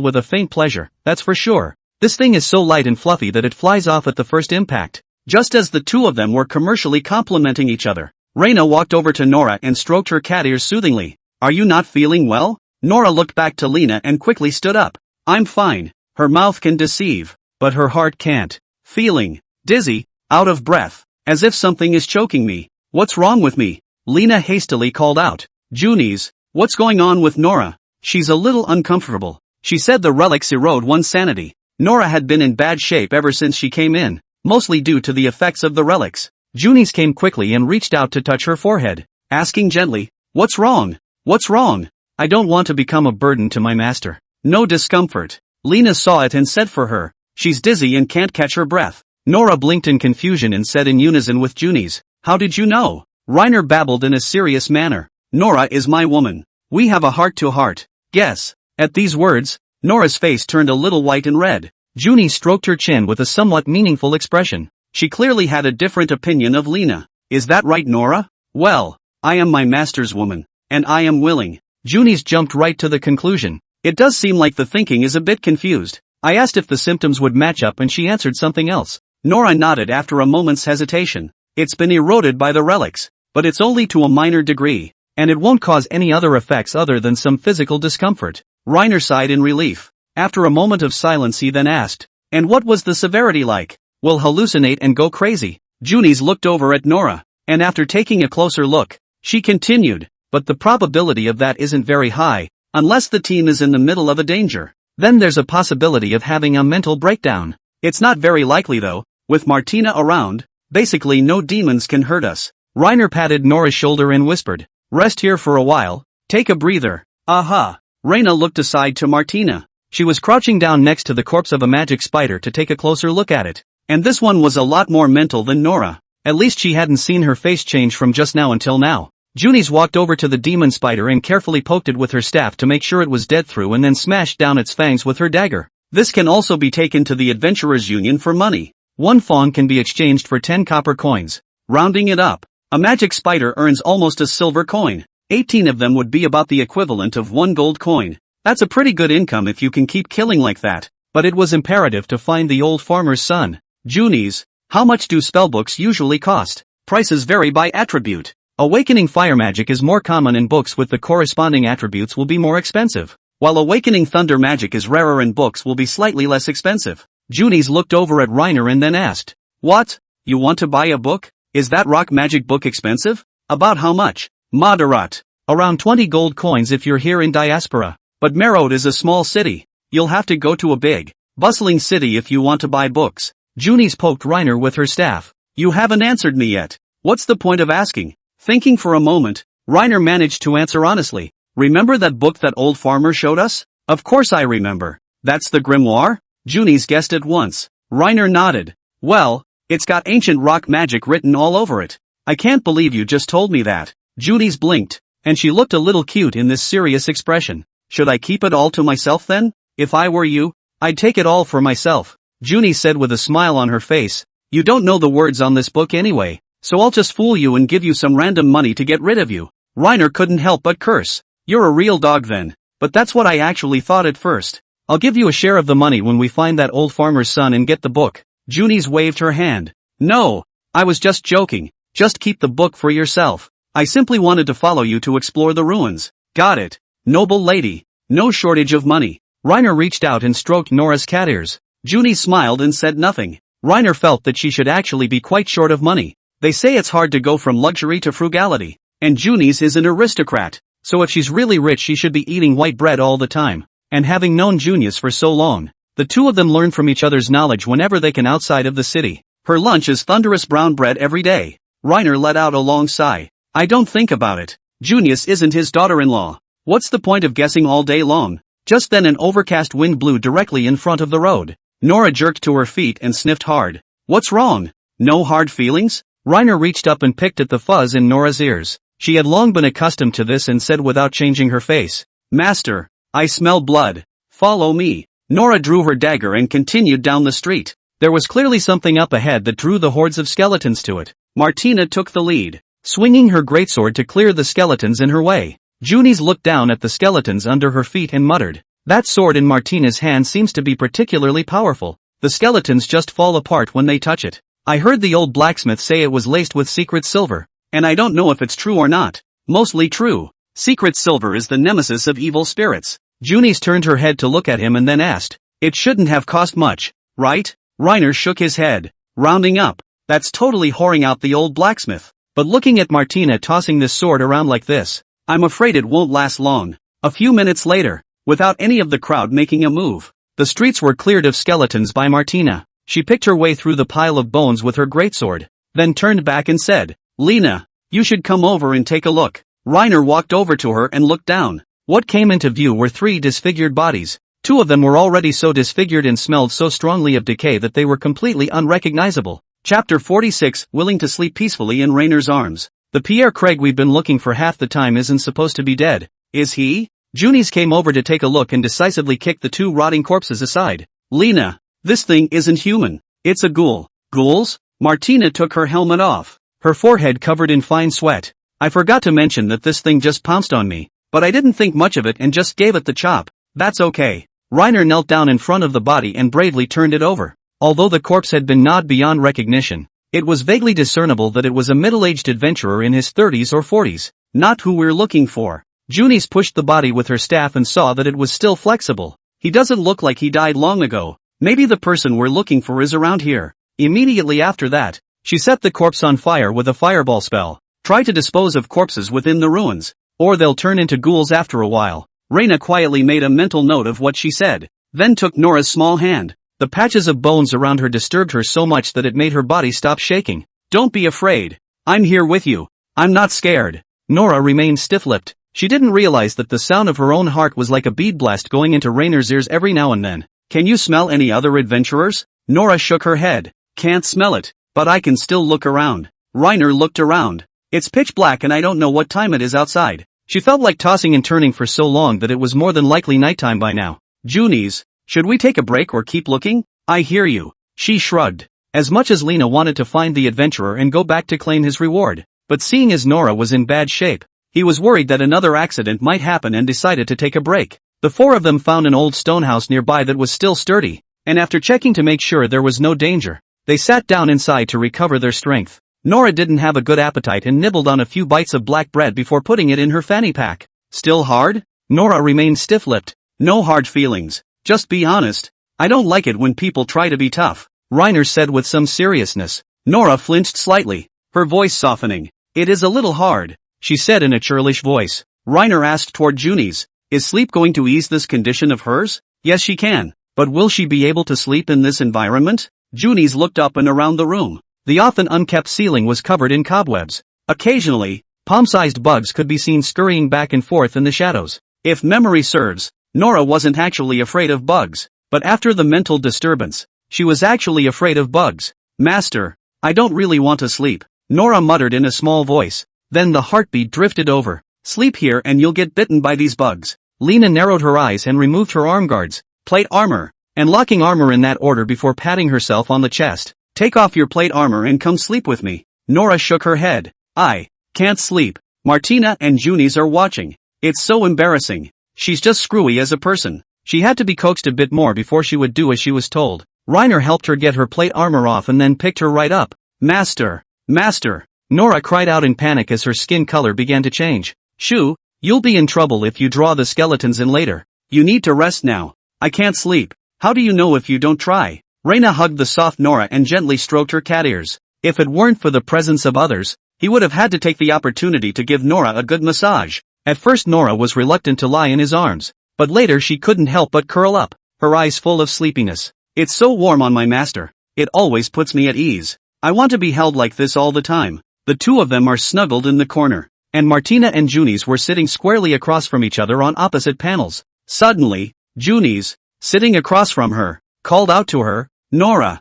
with a faint pleasure, "That's for sure. This thing is so light and fluffy that it flies off at the first impact." Just as the two of them were commercially complimenting each other, Raina walked over to Nora and stroked her cat ears soothingly. "Are you not feeling well?" Nora looked back to Lena and quickly stood up. "I'm fine." Her mouth can deceive, but her heart can't. "Feeling dizzy, out of breath, as if something is choking me. What's wrong with me?" Lena hastily called out. "Junis, what's going on with Nora? She's a little uncomfortable." She said the relics erode one's sanity. Nora had been in bad shape ever since she came in, mostly due to the effects of the relics. Junis came quickly and reached out to touch her forehead, asking gently, "What's wrong? What's wrong?" "I don't want to become a burden to my master." "No discomfort." Lena saw it and said for her, "She's dizzy and can't catch her breath." Nora blinked in confusion and said in unison with Junis, "How did you know?" Rainer babbled in a serious manner, "Nora is my woman. We have a heart-to-heart. Guess." At these words, Nora's face turned a little white and red. Junis stroked her chin with a somewhat meaningful expression. She clearly had a different opinion of Lena. "Is that right, Nora?" "Well, I am my master's woman, and I am willing." Junis jumped right to the conclusion. It does seem like the thinking is a bit confused. I asked if the symptoms would match up and she answered something else. Nora nodded after a moment's hesitation. It's been eroded by the relics, but it's only to a minor degree, and it won't cause any other effects other than some physical discomfort. Reiner sighed in relief. After a moment of silence he then asked, and what was the severity like? Will hallucinate and go crazy? Junis looked over at Nora, and after taking a closer look, she continued, but the probability of that isn't very high, unless the team is in the middle of a danger. Then there's a possibility of having a mental breakdown. It's not very likely though, with Martina around, basically no demons can hurt us. Reiner patted Nora's shoulder and whispered, rest here for a while, take a breather. Aha! Reina looked aside to Martina. She was crouching down next to the corpse of a magic spider to take a closer look at it. And this one was a lot more mental than Nora. At least she hadn't seen her face change from just now until now. Junis walked over to the demon spider and carefully poked it with her staff to make sure it was dead through and then smashed down its fangs with her dagger. This can also be taken to the Adventurers Union for money. 1 fawn can be exchanged for 10 copper coins. Rounding it up, a magic spider earns almost a silver coin. 18 of them would be about the equivalent of 1 gold coin. That's a pretty good income if you can keep killing like that. But it was imperative to find the old farmer's son. Junis, how much do spellbooks usually cost? Prices vary by attribute. Awakening fire magic is more common in books with the corresponding attributes will be more expensive, while awakening thunder magic is rarer in books will be slightly less expensive. Junis looked over at Reiner and then asked, what? You want to buy a book? Is that rock magic book expensive? About how much? Moderate. Around 20 gold coins if you're here in diaspora. But Merode is a small city. You'll have to go to a big, bustling city if you want to buy books. Junis poked Reiner with her staff. You haven't answered me yet. What's the point of asking? Thinking for a moment, Reiner managed to answer honestly. Remember that book that old farmer showed us? Of course I remember. That's the grimoire? Junis guessed at once. Reiner nodded. Well, it's got ancient rock magic written all over it. I can't believe you just told me that. Junis blinked, and she looked a little cute in this serious expression. Should I keep it all to myself then? If I were you, I'd take it all for myself. Junis said with a smile on her face. You don't know the words on this book anyway. So I'll just fool you and give you some random money to get rid of you. Reiner couldn't help but curse. You're a real dog then. But that's what I actually thought at first. I'll give you a share of the money when we find that old farmer's son and get the book. Junis waved her hand. No, I was just joking. Just keep the book for yourself. I simply wanted to follow you to explore the ruins. Got it. Noble lady. No shortage of money. Reiner reached out and stroked Nora's cat ears. Junis smiled and said nothing. Reiner felt that she should actually be quite short of money. They say it's hard to go from luxury to frugality. And Junis is an aristocrat. So if she's really rich she should be eating white bread all the time. And having known Junis for so long, the two of them learn from each other's knowledge whenever they can outside of the city. Her lunch is thunderous brown bread every day. Reiner let out a long sigh. I don't think about it. Junis isn't his daughter-in-law. What's the point of guessing all day long? Just then an overcast wind blew directly in front of the road. Nora jerked to her feet and sniffed hard. What's wrong? No hard feelings? Reiner reached up and picked at the fuzz in Nora's ears. She had long been accustomed to this and said without changing her face, Master, I smell blood. Follow me. Nora drew her dagger and continued down the street. There was clearly something up ahead that drew the hordes of skeletons to it. Martina took the lead, swinging her greatsword to clear the skeletons in her way. Junis looked down at the skeletons under her feet and muttered, that sword in Martina's hand seems to be particularly powerful. The skeletons just fall apart when they touch it. I heard the old blacksmith say it was laced with secret silver, and I don't know if it's true or not. Mostly true. Secret silver is the nemesis of evil spirits. Junis turned her head to look at him and then asked, it shouldn't have cost much, right? Reiner shook his head, rounding up. That's totally whoring out the old blacksmith. But looking at Martina tossing this sword around like this, I'm afraid it won't last long. A few minutes later, without any of the crowd making a move, the streets were cleared of skeletons by Martina. She picked her way through the pile of bones with her greatsword, then turned back and said, Lena, you should come over and take a look. Reiner walked over to her and looked down. What came into view were 3 disfigured bodies. 2 of them were already so disfigured and smelled so strongly of decay that they were completely unrecognizable. Chapter 46, Willing to sleep peacefully in Rainer's arms. The Pierre Craig we've been looking for half the time isn't supposed to be dead, is he? Junis came over to take a look and decisively kicked the 2 rotting corpses aside. Lena, this thing isn't human. It's a ghoul. Ghouls? Martina took her helmet off, her forehead covered in fine sweat. I forgot to mention that this thing just pounced on me, but I didn't think much of it and just gave it the chop. That's okay. Reiner knelt down in front of the body and bravely turned it over. Although the corpse had been gnawed beyond recognition, it was vaguely discernible that it was a middle-aged adventurer in his 30s or 40s, not who we're looking for. Junis pushed the body with her staff and saw that it was still flexible. He doesn't look like he died long ago. Maybe the person we're looking for is around here. Immediately after that, she set the corpse on fire with a fireball spell. Try to dispose of corpses within the ruins, or they'll turn into ghouls after a while. Reina quietly made a mental note of what she said, then took Nora's small hand. The patches of bones around her disturbed her so much that it made her body stop shaking. Don't be afraid. I'm here with you. I'm not scared. Nora remained stiff-lipped. She didn't realize that the sound of her own heart was like a bead blast going into Rainer's ears every now and then. Can you smell any other adventurers? Nora shook her head. Can't smell it, but I can still look around. Reiner looked around. It's pitch black and I don't know what time it is outside. She felt like tossing and turning for so long that it was more than likely nighttime by now. Junis, should we take a break or keep looking? I hear you. She shrugged. As much as Lena wanted to find the adventurer and go back to claim his reward, but seeing as Nora was in bad shape, he was worried that another accident might happen and decided to take a break. The four of them found an old stone house nearby that was still sturdy, and after checking to make sure there was no danger, they sat down inside to recover their strength. Nora didn't have a good appetite and nibbled on a few bites of black bread before putting it in her fanny pack. Still hard? Nora remained stiff-lipped. No hard feelings. Just be honest. I don't like it when people try to be tough, Reiner said with some seriousness. Nora flinched slightly, her voice softening. It is a little hard, she said in a churlish voice. Reiner asked toward Junis, is sleep going to ease this condition of hers? Yes, she can, but will she be able to sleep in this environment? Junis looked up and around the room. The often unkept ceiling was covered in cobwebs. Occasionally, palm-sized bugs could be seen scurrying back and forth in the shadows. If memory serves, Nora wasn't actually afraid of bugs, but after the mental disturbance, she was actually afraid of bugs. Master, I don't really want to sleep, Nora muttered in a small voice. Then the heartbeat drifted over. Sleep here and you'll get bitten by these bugs. Lena narrowed her eyes and removed her arm guards, plate armor, and locking armor in that order before patting herself on the chest. Take off your plate armor and come sleep with me. Nora shook her head. I can't sleep. Martina and Junis are watching. It's so embarrassing. She's just screwy as a person. She had to be coaxed a bit more before she would do as she was told. Reiner helped her get her plate armor off and then picked her right up. Master! Master! Nora cried out in panic as her skin color began to change. Shoo, you'll be in trouble if you draw the skeletons in later. You need to rest now. I can't sleep. How do you know if you don't try? Reina hugged the soft Nora and gently stroked her cat ears. If it weren't for the presence of others, he would have had to take the opportunity to give Nora a good massage. At first Nora was reluctant to lie in his arms, but later she couldn't help but curl up, her eyes full of sleepiness. It's so warm on my master. It always puts me at ease. I want to be held like this all the time. The two of them are snuggled in the corner, and Martina and Junis were sitting squarely across from each other on opposite panels. Suddenly, Junis, sitting across from her, called out to her, Nora,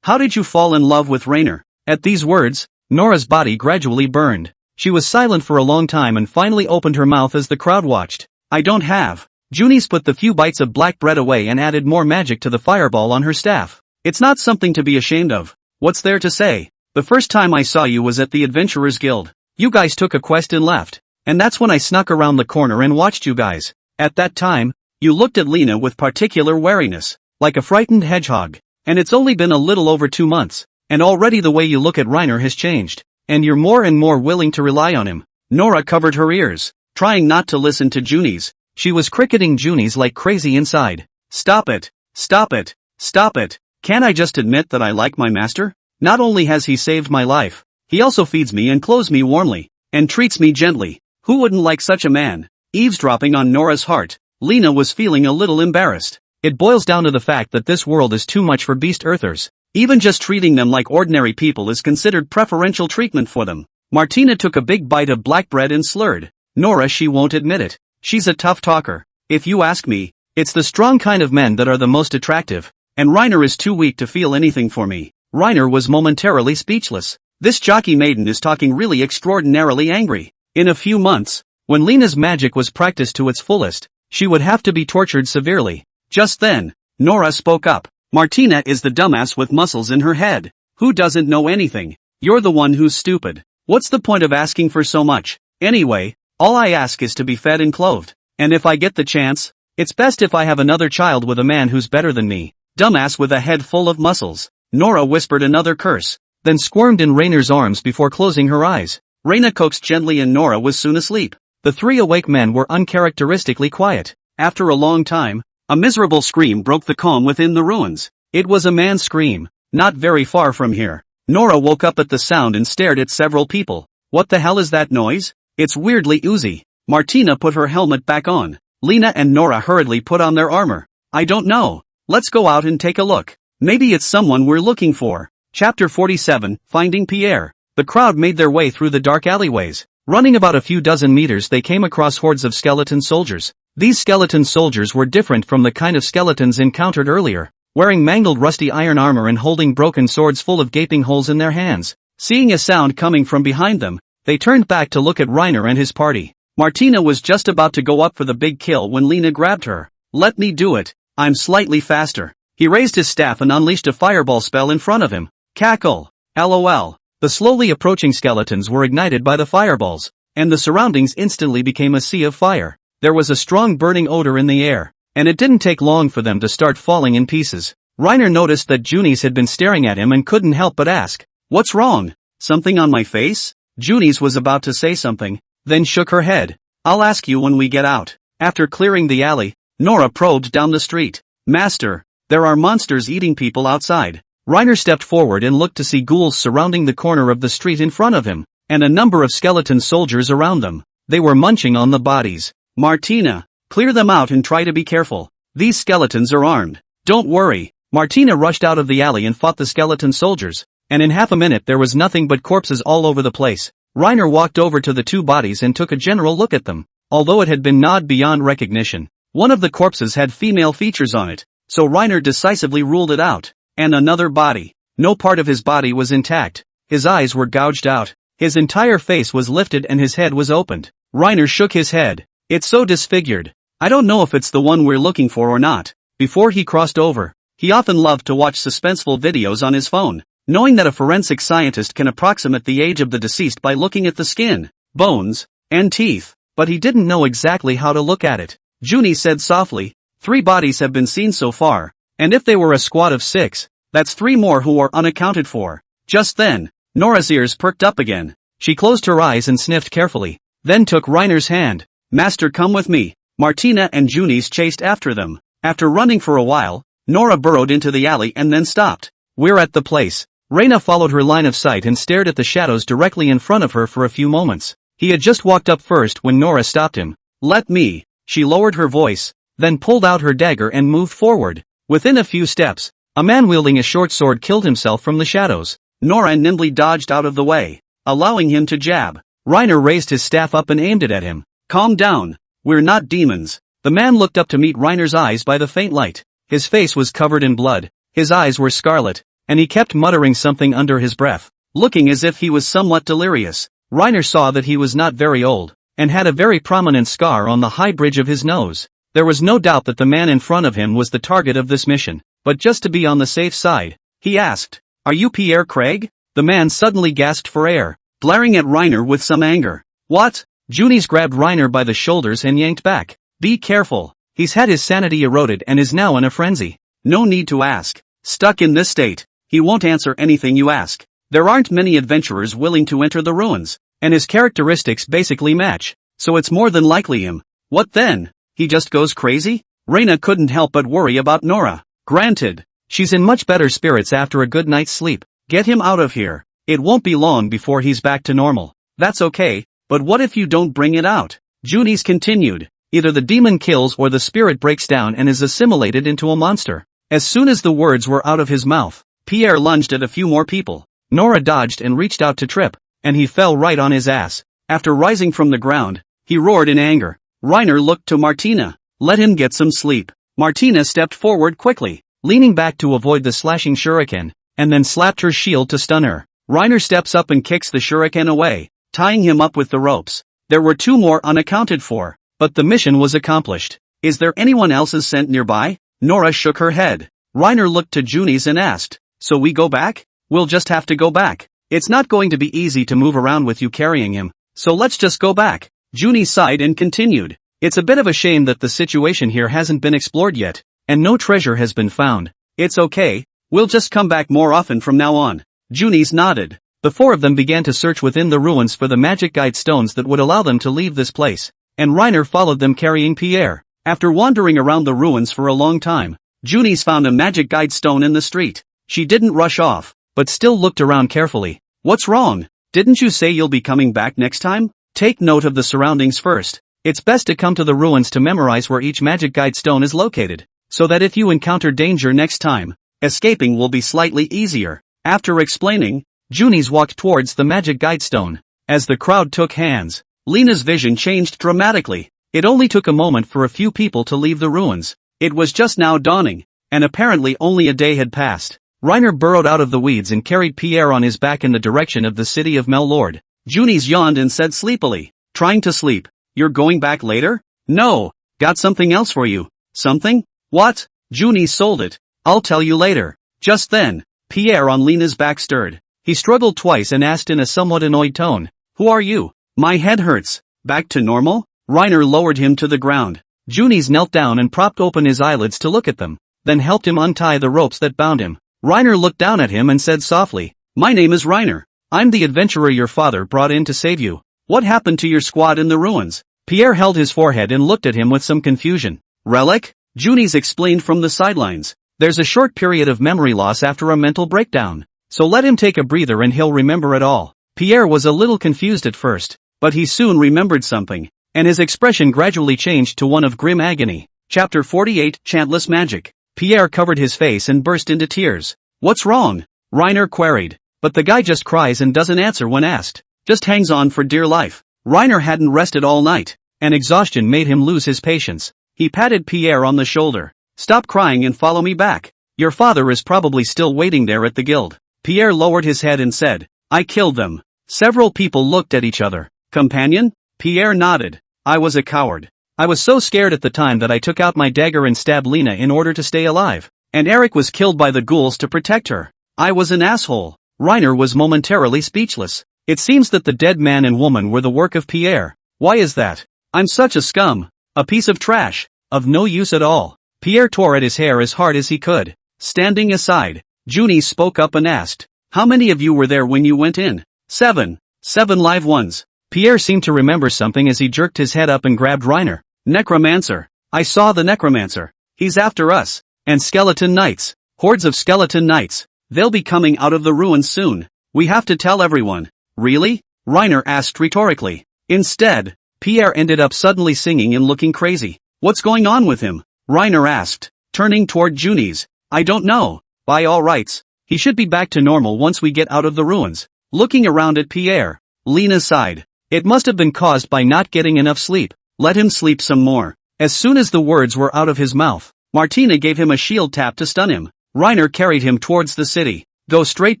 how did you fall in love with Reiner? At these words, Nora's body gradually burned. She was silent for a long time and finally opened her mouth as the crowd watched. I don't have. Junis put the few bites of black bread away and added more magic to the fireball on her staff. It's not something to be ashamed of. What's there to say? The first time I saw you was at the Adventurers Guild. You guys took a quest and left. And that's when I snuck around the corner and watched you guys. At that time, you looked at Lena with particular wariness, like a frightened hedgehog. And it's only been a little over 2 months, and already the way you look at Reiner has changed, and you're more and more willing to rely on him. Nora covered her ears, trying not to listen to Junis. She was cricketing Junis like crazy inside. Stop it, stop it, stop it. Can't I just admit that I like my master? Not only has he saved my life, he also feeds me and clothes me warmly, and treats me gently. Who wouldn't like such a man? Eavesdropping on Nora's heart, Lena was feeling a little embarrassed. It boils down to the fact that this world is too much for beast earthers. Even just treating them like ordinary people is considered preferential treatment for them. Martina took a big bite of black bread and slurred. Nora, she won't admit it. She's a tough talker. If you ask me, it's the strong kind of men that are the most attractive, and Reiner is too weak to feel anything for me. Reiner was momentarily speechless. This jockey maiden is talking really extraordinarily angry. In a few months, when Lena's magic was practiced to its fullest, she would have to be tortured severely. Just then, Nora spoke up. Martina is the dumbass with muscles in her head. Who doesn't know anything? You're the one who's stupid. What's the point of asking for so much? Anyway, all I ask is to be fed and clothed. And if I get the chance, It's best if I have another child with a man who's better than me. Dumbass with a head full of muscles. Nora whispered another curse, then squirmed in Rainer's arms before closing her eyes. Raina coaxed gently and Nora was soon asleep. The three awake men were uncharacteristically quiet. After a long time, a miserable scream broke the calm within the ruins. It was a man's scream, not very far from here. Nora woke up at the sound and stared at several people. What the hell is that noise? It's weirdly oozy. Martina put her helmet back on. Lena and Nora hurriedly put on their armor. I don't know. Let's go out and take a look. Maybe it's someone we're looking for. Chapter 47, Finding Pierre. The crowd made their way through the dark alleyways. Running about a few dozen meters they came across hordes of skeleton soldiers. These skeleton soldiers were different from the kind of skeletons encountered earlier, wearing mangled rusty iron armor and holding broken swords full of gaping holes in their hands. Seeing a sound coming from behind them, they turned back to look at Rainer and his party. Martina was just about to go up for the big kill when Lena grabbed her. Let me do it. I'm slightly faster. He raised his staff and unleashed a fireball spell in front of him. Cackle. LOL. The slowly approaching skeletons were ignited by the fireballs, and the surroundings instantly became a sea of fire. There was a strong burning odor in the air, and it didn't take long for them to start falling in pieces. Rainer noticed that Junis had been staring at him and couldn't help but ask, "What's wrong? Something on my face?" Junis was about to say something, then shook her head. "I'll ask you when we get out." After clearing the alley, Nora probed down the street. "Master, there are monsters eating people outside." Rainer stepped forward and looked to see ghouls surrounding the corner of the street in front of him, and a number of skeleton soldiers around them. They were munching on the bodies. "Martina, clear them out and try to be careful. These skeletons are armed." "Don't worry." Martina rushed out of the alley and fought the skeleton soldiers, and in half a minute there was nothing but corpses all over the place. Rainer walked over to the two bodies and took a general look at them. Although it had been gnawed beyond recognition, one of the corpses had female features on it, so Rainer decisively ruled it out. And another body. No part of his body was intact. His eyes were gouged out. His entire face was lifted and his head was opened. Rainer shook his head. "It's so disfigured. I don't know if it's the one we're looking for or not." Before he crossed over, he often loved to watch suspenseful videos on his phone, knowing that a forensic scientist can approximate the age of the deceased by looking at the skin, bones, and teeth, but he didn't know exactly how to look at it. Junis said softly, 3 bodies have been seen so far, and if they were a squad of 6, that's 3 more who are unaccounted for. Just then, Nora's ears perked up again. She closed her eyes and sniffed carefully, then took Rainer's hand. "Master, come with me." Martina and Junis chased after them. After running for a while, Nora burrowed into the alley and then stopped. "We're at the place." Raina followed her line of sight and stared at the shadows directly in front of her for a few moments. He had just walked up first when Nora stopped him. "Let me." She lowered her voice, then pulled out her dagger and moved forward. Within a few steps, a man wielding a short sword killed himself from the shadows. Nora nimbly dodged out of the way, allowing him to jab. Rainer raised his staff up and aimed it at him. "Calm down. We're not demons." The man looked up to meet Rainer's eyes by the faint light. His face was covered in blood, his eyes were scarlet, and he kept muttering something under his breath, looking as if he was somewhat delirious. Rainer saw that he was not very old, and had a very prominent scar on the high bridge of his nose. There was no doubt that the man in front of him was the target of this mission, but just to be on the safe side, he asked, "Are you Pierre Craig?" The man suddenly gasped for air, glaring at Rainer with some anger. "What?" Junis grabbed Rainer by the shoulders and yanked back. "Be careful. He's had his sanity eroded and is now in a frenzy." "No need to ask. Stuck in this state, he won't answer anything you ask. There aren't many adventurers willing to enter the ruins, and his characteristics basically match, so it's more than likely him." "What then? He just goes crazy?" Raina couldn't help but worry about Nora. "Granted. She's in much better spirits after a good night's sleep. Get him out of here. It won't be long before he's back to normal." "That's okay, but what if you don't bring it out?" Junis continued. "Either the demon kills or the spirit breaks down and is assimilated into a monster." As soon as the words were out of his mouth, Pierre lunged at a few more people. Nora dodged and reached out to trip, and he fell right on his ass. After rising from the ground, he roared in anger. Rainer looked to Martina. "Let him get some sleep." Martina stepped forward quickly, leaning back to avoid the slashing shuriken, and then slapped her shield to stun her. Rainer steps up and kicks the shuriken away, tying him up with the ropes. There were 2 more unaccounted for, but the mission was accomplished. "Is there anyone else's scent nearby?" Nora shook her head. Rainer looked to Junis and asked, "So we go back?" "We'll just have to go back. It's not going to be easy to move around with you carrying him, so let's just go back." Junis sighed and continued. It's a bit of a shame that the situation here hasn't been explored yet, and no treasure has been found. It's okay, we'll just come back more often from now on. Junis nodded. The four of them began to search within the ruins for the magic guide stones that would allow them to leave this place, and Reiner followed them carrying Pierre. After wandering around the ruins for a long time, Junis found a magic guide stone in the street. She didn't rush off, but still looked around carefully. What's wrong? Didn't you say you'll be coming back next time? Take note of the surroundings first. It's best to come to the ruins to memorize where each magic guide stone is located, so that if you encounter danger next time, escaping will be slightly easier. After explaining, Junis walked towards the magic guide stone. As the crowd took hands, Lena's vision changed dramatically. It only took a moment for a few people to leave the ruins. It was just now dawning, and apparently only a day had passed. Reiner burrowed out of the weeds and carried Pierre on his back in the direction of the city of Melord. Junis yawned and said sleepily, trying to sleep, "You're going back later?" "No, got something else for you." "Something? What?" Junis sold it. "I'll tell you later." Just then, Pierre on Lena's back stirred. He struggled twice and asked in a somewhat annoyed tone, "Who are you?" "My head hurts." "Back to normal?" Reiner lowered him to the ground. Junis knelt down and propped open his eyelids to look at them, then helped him untie the ropes that bound him. Reiner looked down at him and said softly, "My name is Reiner. I'm the adventurer your father brought in to save you. What happened to your squad in the ruins?" Pierre held his forehead and looked at him with some confusion. "Relic?" Junis explained from the sidelines. "There's a short period of memory loss after a mental breakdown, so let him take a breather and he'll remember it all." Pierre was a little confused at first, but he soon remembered something, and his expression gradually changed to one of grim agony. Chapter 48, Chantless Magic. Pierre covered his face and burst into tears. "What's wrong?" Reiner queried. "But the guy just cries and doesn't answer when asked. Just hangs on for dear life." Reiner hadn't rested all night, and exhaustion made him lose his patience. He patted Pierre on the shoulder. "Stop crying and follow me back. Your father is probably still waiting there at the guild." Pierre lowered his head and said, "I killed them." Several people looked at each other. "Companion?" Pierre nodded. "I was a coward. I was so scared at the time that I took out my dagger and stabbed Lena in order to stay alive. And Eric was killed by the ghouls to protect her. I was an asshole." Reiner was momentarily speechless. It seems that the dead man and woman were the work of Pierre. "Why is that? I'm such a scum. A piece of trash. Of no use at all." Pierre tore at his hair as hard as he could. Standing aside, Junis spoke up and asked, "How many of you were there when you went in?" "7. 7 live ones." Pierre seemed to remember something as he jerked his head up and grabbed Reiner. "Necromancer. I saw the necromancer. He's after us. And skeleton knights. Hordes of skeleton knights. They'll be coming out of the ruins soon. We have to tell everyone." "Really?" Reiner asked rhetorically. Instead, Pierre ended up suddenly singing and looking crazy. "What's going on with him?" Reiner asked, turning toward Junis. "I don't know. By all rights, he should be back to normal once we get out of the ruins." Looking around at Pierre, Lena sighed. "It must have been caused by not getting enough sleep. Let him sleep some more." As soon as the words were out of his mouth, Martina gave him a shield tap to stun him. Reiner carried him towards the city. Go straight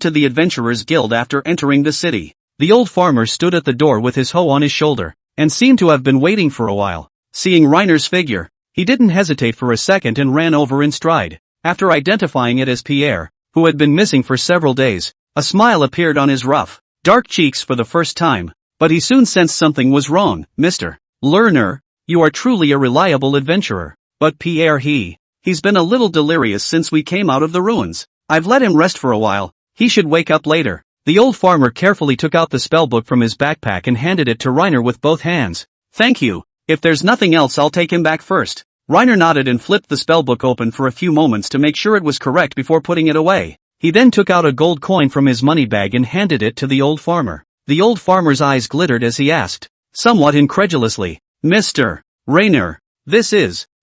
to the Adventurers Guild after entering the city. The old farmer stood at the door with his hoe on his shoulder, and seemed to have been waiting for a while. Seeing Reiner's figure, he didn't hesitate for a second and ran over in stride. After identifying it as Pierre, who had been missing for several days, a smile appeared on his rough, dark cheeks for the first time. But he soon sensed something was wrong. "Mr. Lerner, you are truly a reliable adventurer." "But Pierre he's been a little delirious since we came out of the ruins. I've let him rest for a while. He should wake up later." The old farmer carefully took out the spellbook from his backpack and handed it to Reiner with both hands. "Thank you. If there's nothing else, I'll take him back first." Reiner nodded and flipped the spellbook open for a few moments to make sure it was correct before putting it away. He then took out a gold coin from his money bag and handed it to the old farmer. The old farmer's eyes glittered as he asked, somewhat incredulously, "Mr. Reiner,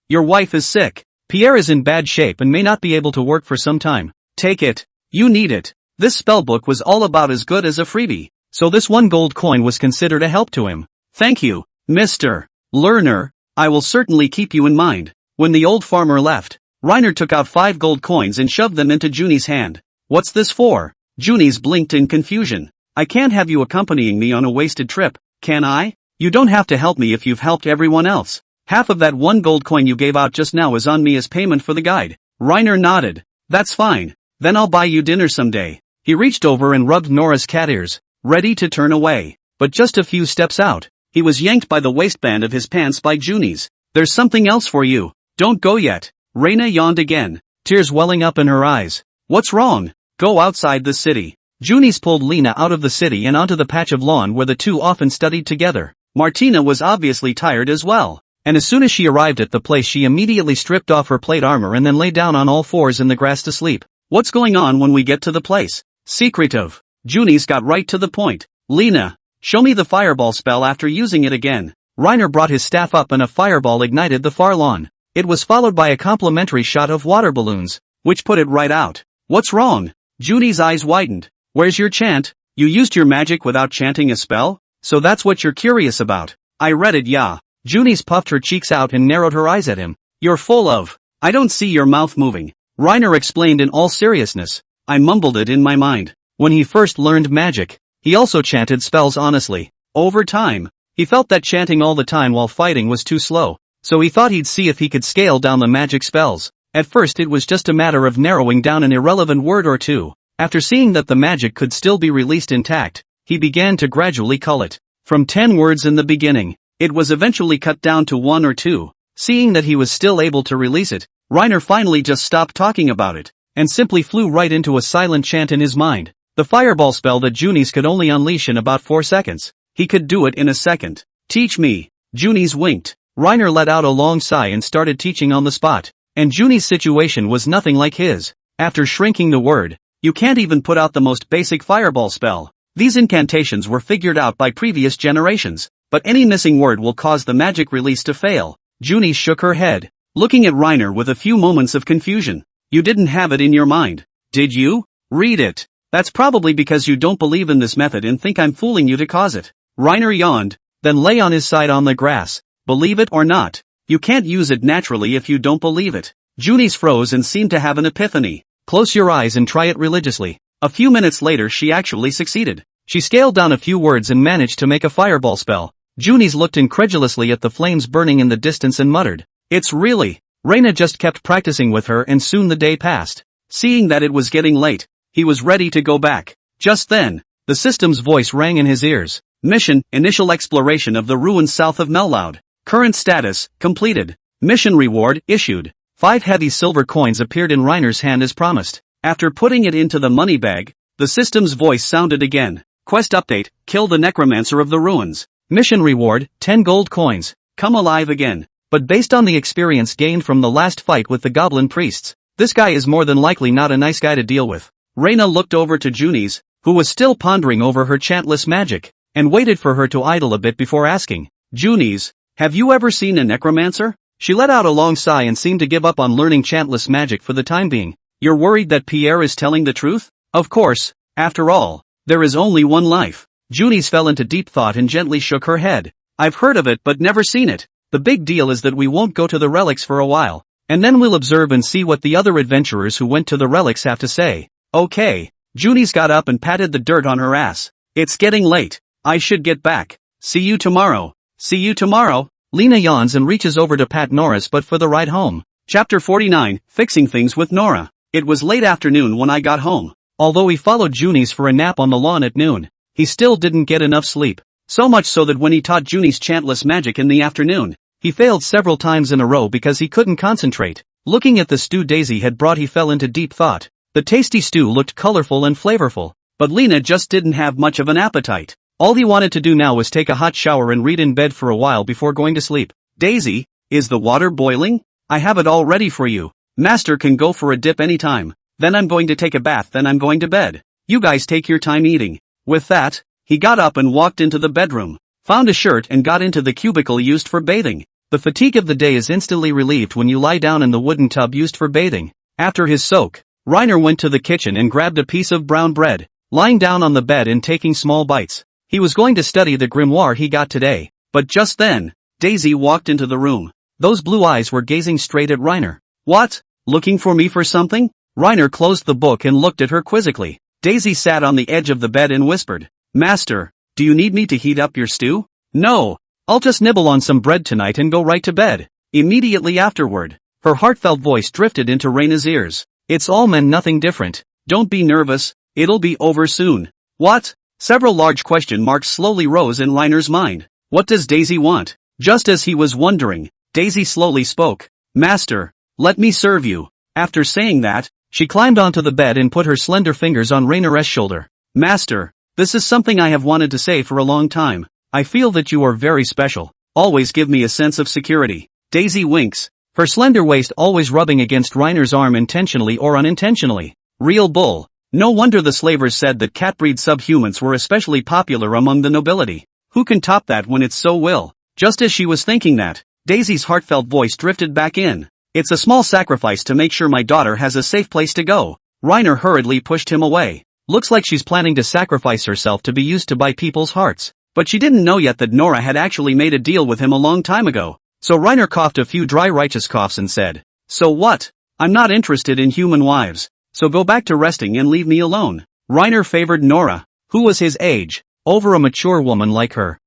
your wife is sick. Pierre is in bad shape and may not be able to work for some time. Take it. You need it." This spellbook was all about as good as a freebie, so this one gold coin was considered a help to him. "Thank you, Mr. Lerner. I will certainly keep you in mind." When the old farmer left, Reiner took out 5 gold coins and shoved them into Junis' hand. "What's this for?" Junis blinked in confusion. "I can't have you accompanying me on a wasted trip, can I? You don't have to help me if you've helped everyone else. Half of that 1 gold coin you gave out just now is on me as payment for the guide." Reiner nodded. "That's fine. Then I'll buy you dinner someday." He reached over and rubbed Nora's cat ears, ready to turn away. But just a few steps out, he was yanked by the waistband of his pants by Junis. "There's something else for you. Don't go yet." Reina yawned again, tears welling up in her eyes. "What's wrong?" "Go outside the city." Junis pulled Lena out of the city and onto the patch of lawn where the two often studied together. Martina was obviously tired as well, and as soon as she arrived at the place she immediately stripped off her plate armor and then lay down on all fours in the grass to sleep. "What's going on when we get to the place?" "Secretive." Junis got right to the point. "Lena, show me the fireball spell after using it again." Reiner brought his staff up and a fireball ignited the far lawn. It was followed by a complimentary shot of water balloons, which put it right out. "What's wrong?" Junis' eyes widened. "Where's your chant? You used your magic without chanting a spell? So that's what you're curious about." "I read it, yeah." Junis puffed her cheeks out and narrowed her eyes at him. "You're full of... I don't see your mouth moving." Reiner explained in all seriousness. "I mumbled it in my mind. When he first learned magic, he also chanted spells honestly. Over time, he felt that chanting all the time while fighting was too slow, so he thought he'd see if he could scale down the magic spells. At first it was just a matter of narrowing down an irrelevant word or two. After seeing that the magic could still be released intact, he began to gradually cull it. From 10 words in the beginning, it was eventually cut down to 1 or 2. Seeing that he was still able to release it, Reiner finally just stopped talking about it, and simply flew right into a silent chant in his mind. The fireball spell that Junis could only unleash in about 4 seconds. He could do it in a second. "Teach me." Junis winked. Reiner let out a long sigh and started teaching on the spot. And Junis' situation was nothing like his. After shrinking the word, you can't even put out the most basic fireball spell. These incantations were figured out by previous generations, but any missing word will cause the magic release to fail. Junis shook her head, looking at Reiner with a few moments of confusion. "You didn't have it in your mind, did you? Read it." "That's probably because you don't believe in this method and think I'm fooling you to cause it." Reiner yawned, then lay on his side on the grass. "Believe it or not, you can't use it naturally if you don't believe it." Junis froze and seemed to have an epiphany. "Close your eyes and try it religiously." A few minutes later she actually succeeded. She scaled down a few words and managed to make a fireball spell. Junis looked incredulously at the flames burning in the distance and muttered, "It's really..." Reina just kept practicing with her and soon the day passed. Seeing that it was getting late, he was ready to go back. Just then, the system's voice rang in his ears. "Mission, initial exploration of the ruins south of Melloud. Current status, completed. Mission reward, issued." 5 heavy silver coins appeared in Reiner's hand as promised. After putting it into the money bag, the system's voice sounded again. "Quest update, kill the necromancer of the ruins. Mission reward, 10 gold coins. Come alive again." But based on the experience gained from the last fight with the goblin priests, this guy is more than likely not a nice guy to deal with. Reina looked over to Junis, who was still pondering over her chantless magic, and waited for her to idle a bit before asking, "Junis, have you ever seen a necromancer?" She let out a long sigh and seemed to give up on learning chantless magic for the time being. "You're worried that Pierre is telling the truth? Of course, after all, there is only one life." Junis fell into deep thought and gently shook her head. "I've heard of it but never seen it. The big deal is that we won't go to the relics for a while, and then we'll observe and see what the other adventurers who went to the relics have to say." "Okay." Junis got up and patted the dirt on her ass. "It's getting late. I should get back. See you tomorrow." "See you tomorrow." Lena yawns and reaches over to pat Nora's butt for the ride home. Chapter 49, Fixing Things with Nora. It was late afternoon when I got home. Although he followed Junis for a nap on the lawn at noon, he still didn't get enough sleep. So much so that when he taught Junis chantless magic in the afternoon, he failed several times in a row because he couldn't concentrate. Looking at the stew Daisy had brought, he fell into deep thought. The tasty stew looked colorful and flavorful, but Lena just didn't have much of an appetite. All he wanted to do now was take a hot shower and read in bed for a while before going to sleep. "Daisy, is the water boiling? I have it all ready for you. Master can go for a dip anytime. Then I'm going to take a bath, then I'm going to bed. You guys take your time eating." With that, he got up and walked into the bedroom, found a shirt and got into the cubicle used for bathing. The fatigue of the day is instantly relieved when you lie down in the wooden tub used for bathing. After his soak, Reiner went to the kitchen and grabbed a piece of brown bread, lying down on the bed and taking small bites. He was going to study the grimoire he got today, but just then, Daisy walked into the room. Those blue eyes were gazing straight at Reiner. "What? Looking for me for something?" Reiner closed the book and looked at her quizzically. Daisy sat on the edge of the bed and whispered, "Master, do you need me to heat up your stew?" "No, I'll just nibble on some bread tonight and go right to bed." Immediately afterward, her heartfelt voice drifted into Reina's ears. "It's all men, nothing different. Don't be nervous, it'll be over soon." "What?" Several large question marks slowly rose in Reiner's mind. What does Daisy want? Just as he was wondering, Daisy slowly spoke. Master, let me serve you. After saying that, she climbed onto the bed and put her slender fingers on Rainer's shoulder. Master, this is something I have wanted to say for a long time. I feel that you are very special. Always give me a sense of security. Daisy winks, her slender waist always rubbing against Rainer's arm intentionally or unintentionally. Real bull. No wonder the slavers said that cat-breed subhumans were especially popular among the nobility. Who can top that when it's so will? Just as she was thinking that, Daisy's heartfelt voice drifted back in. It's a small sacrifice to make sure my daughter has a safe place to go. Rainer hurriedly pushed him away. Looks like she's planning to sacrifice herself to be used to by people's hearts. But she didn't know yet that Nora had actually made a deal with him a long time ago. So Rainer coughed a few dry righteous coughs and said, So what? I'm not interested in human wives. So go back to resting and leave me alone. Rainer favored Nora, who was his age, over a mature woman like her.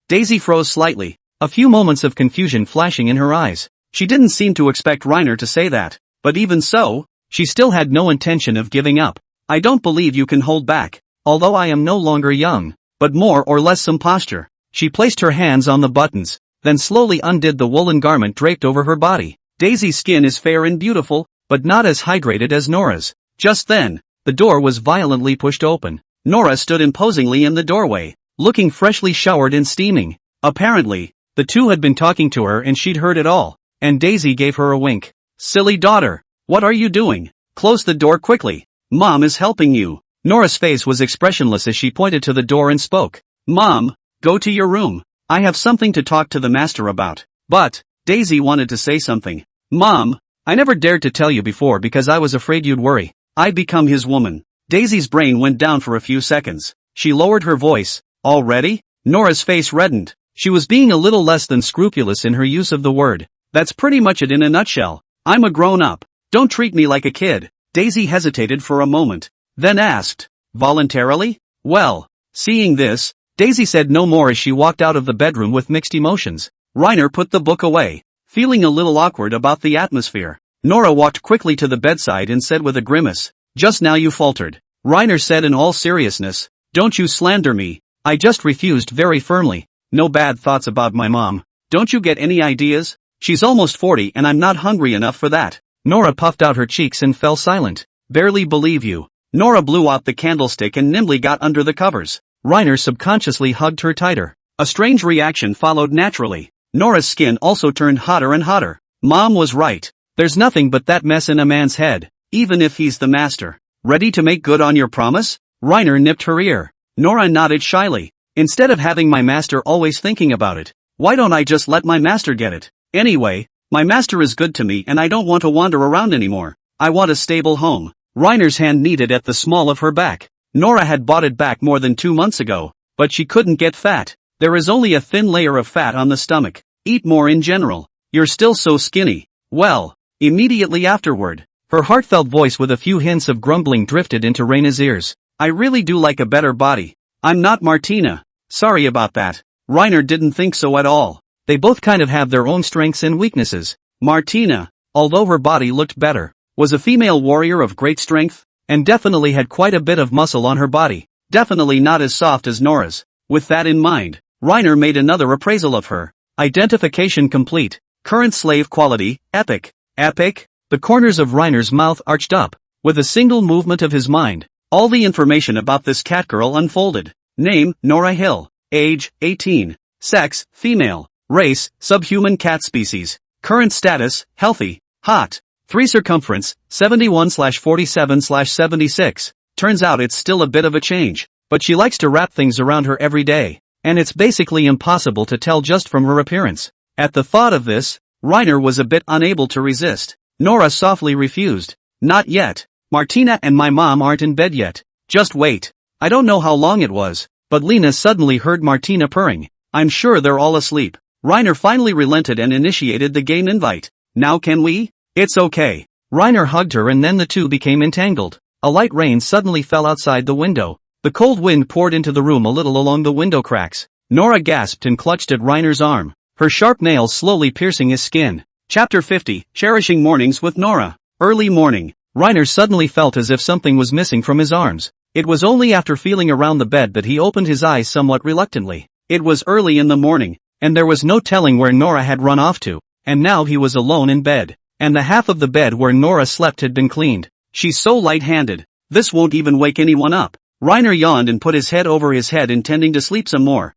Daisy froze slightly, a few moments of confusion flashing in her eyes. She didn't seem to expect Rainer to say that, but even so, she still had no intention of giving up. I don't believe you can hold back, although I am no longer young, but more or less some posture. She placed her hands on the buttons, then slowly undid the woolen garment draped over her body. Daisy's skin is fair and beautiful, but not as hydrated as Nora's. Just then, the door was violently pushed open. Nora stood imposingly in the doorway, looking freshly showered and steaming. Apparently, the two had been talking to her and she'd heard it all, and Daisy gave her a wink. Silly daughter, what are you doing? Close the door quickly. Mom is helping you. Nora's face was expressionless as she pointed to the door and spoke. Mom, go to your room. I have something to talk to the master about. But, Daisy wanted to say something. Mom, I never dared to tell you before because I was afraid you'd worry. I'd become his woman. Daisy's brain went down for a few seconds. She lowered her voice. Already? Nora's face reddened. She was being a little less than scrupulous in her use of the word. That's pretty much it in a nutshell. I'm a grown-up. Don't treat me like a kid. Daisy hesitated for a moment, then asked, voluntarily? Well, seeing this, Daisy said no more as she walked out of the bedroom with mixed emotions. Rainer put the book away, feeling a little awkward about the atmosphere. Nora walked quickly to the bedside and said with a grimace, Just now you faltered. Rainer said in all seriousness, Don't you slander me. I just refused very firmly. No bad thoughts about my mom. Don't you get any ideas? She's almost 40 and I'm not hungry enough for that. Nora puffed out her cheeks and fell silent. Barely believe you. Nora blew out the candlestick and nimbly got under the covers. Rainer subconsciously hugged her tighter. A strange reaction followed naturally. Nora's skin also turned hotter and hotter. Mom was right. There's nothing but that mess in a man's head, even if he's the master. Ready to make good on your promise? Rainer nipped her ear. Nora nodded shyly. Instead of having my master always thinking about it, why don't I just let my master get it? Anyway, my master is good to me and I don't want to wander around anymore. I want a stable home. Rainer's hand kneaded at the small of her back. Nora had bought it back more than 2 months ago, but she couldn't get fat. There is only a thin layer of fat on the stomach. Eat more in general. You're still so skinny. Well, immediately afterward, her heartfelt voice with a few hints of grumbling drifted into Rainer's ears. I really do like a better body. I'm not Martina. Sorry about that. Rainer didn't think so at all. They both kind of have their own strengths and weaknesses. Martina, although her body looked better, was a female warrior of great strength, and definitely had quite a bit of muscle on her body. Definitely not as soft as Nora's. With that in mind, Rainer made another appraisal of her. Identification complete. Current slave quality, epic. Epic? The corners of Rainer's mouth arched up. With a single movement of his mind, all the information about this catgirl unfolded. Name, Nora Hill. Age, 18. Sex, female. Race, subhuman cat species. Current status, healthy. Hot. 3 circumference, 71/47/76. Turns out it's still a bit of a change, but she likes to wrap things around her every day, and it's basically impossible to tell just from her appearance. At the thought of this, Rainer was a bit unable to resist. Nora softly refused. Not yet. Martina and my mom aren't in bed yet. Just wait. I don't know how long it was, but Lena suddenly heard Martina purring. I'm sure they're all asleep. Rainer finally relented and initiated the game invite. Now can we? It's okay. Rainer hugged her and then the two became entangled. A light rain suddenly fell outside the window. The cold wind poured into the room a little along the window cracks. Nora gasped and clutched at Rainer's arm, her sharp nails slowly piercing his skin. Chapter 50, Cherishing Mornings with Nora. Early morning. Rainer suddenly felt as if something was missing from his arms. It was only after feeling around the bed that he opened his eyes somewhat reluctantly. It was early in the morning, and there was no telling where Nora had run off to, and now he was alone in bed, and the half of the bed where Nora slept had been cleaned. She's so light-handed, this won't even wake anyone up. Reiner yawned and put his head over his head intending to sleep some more.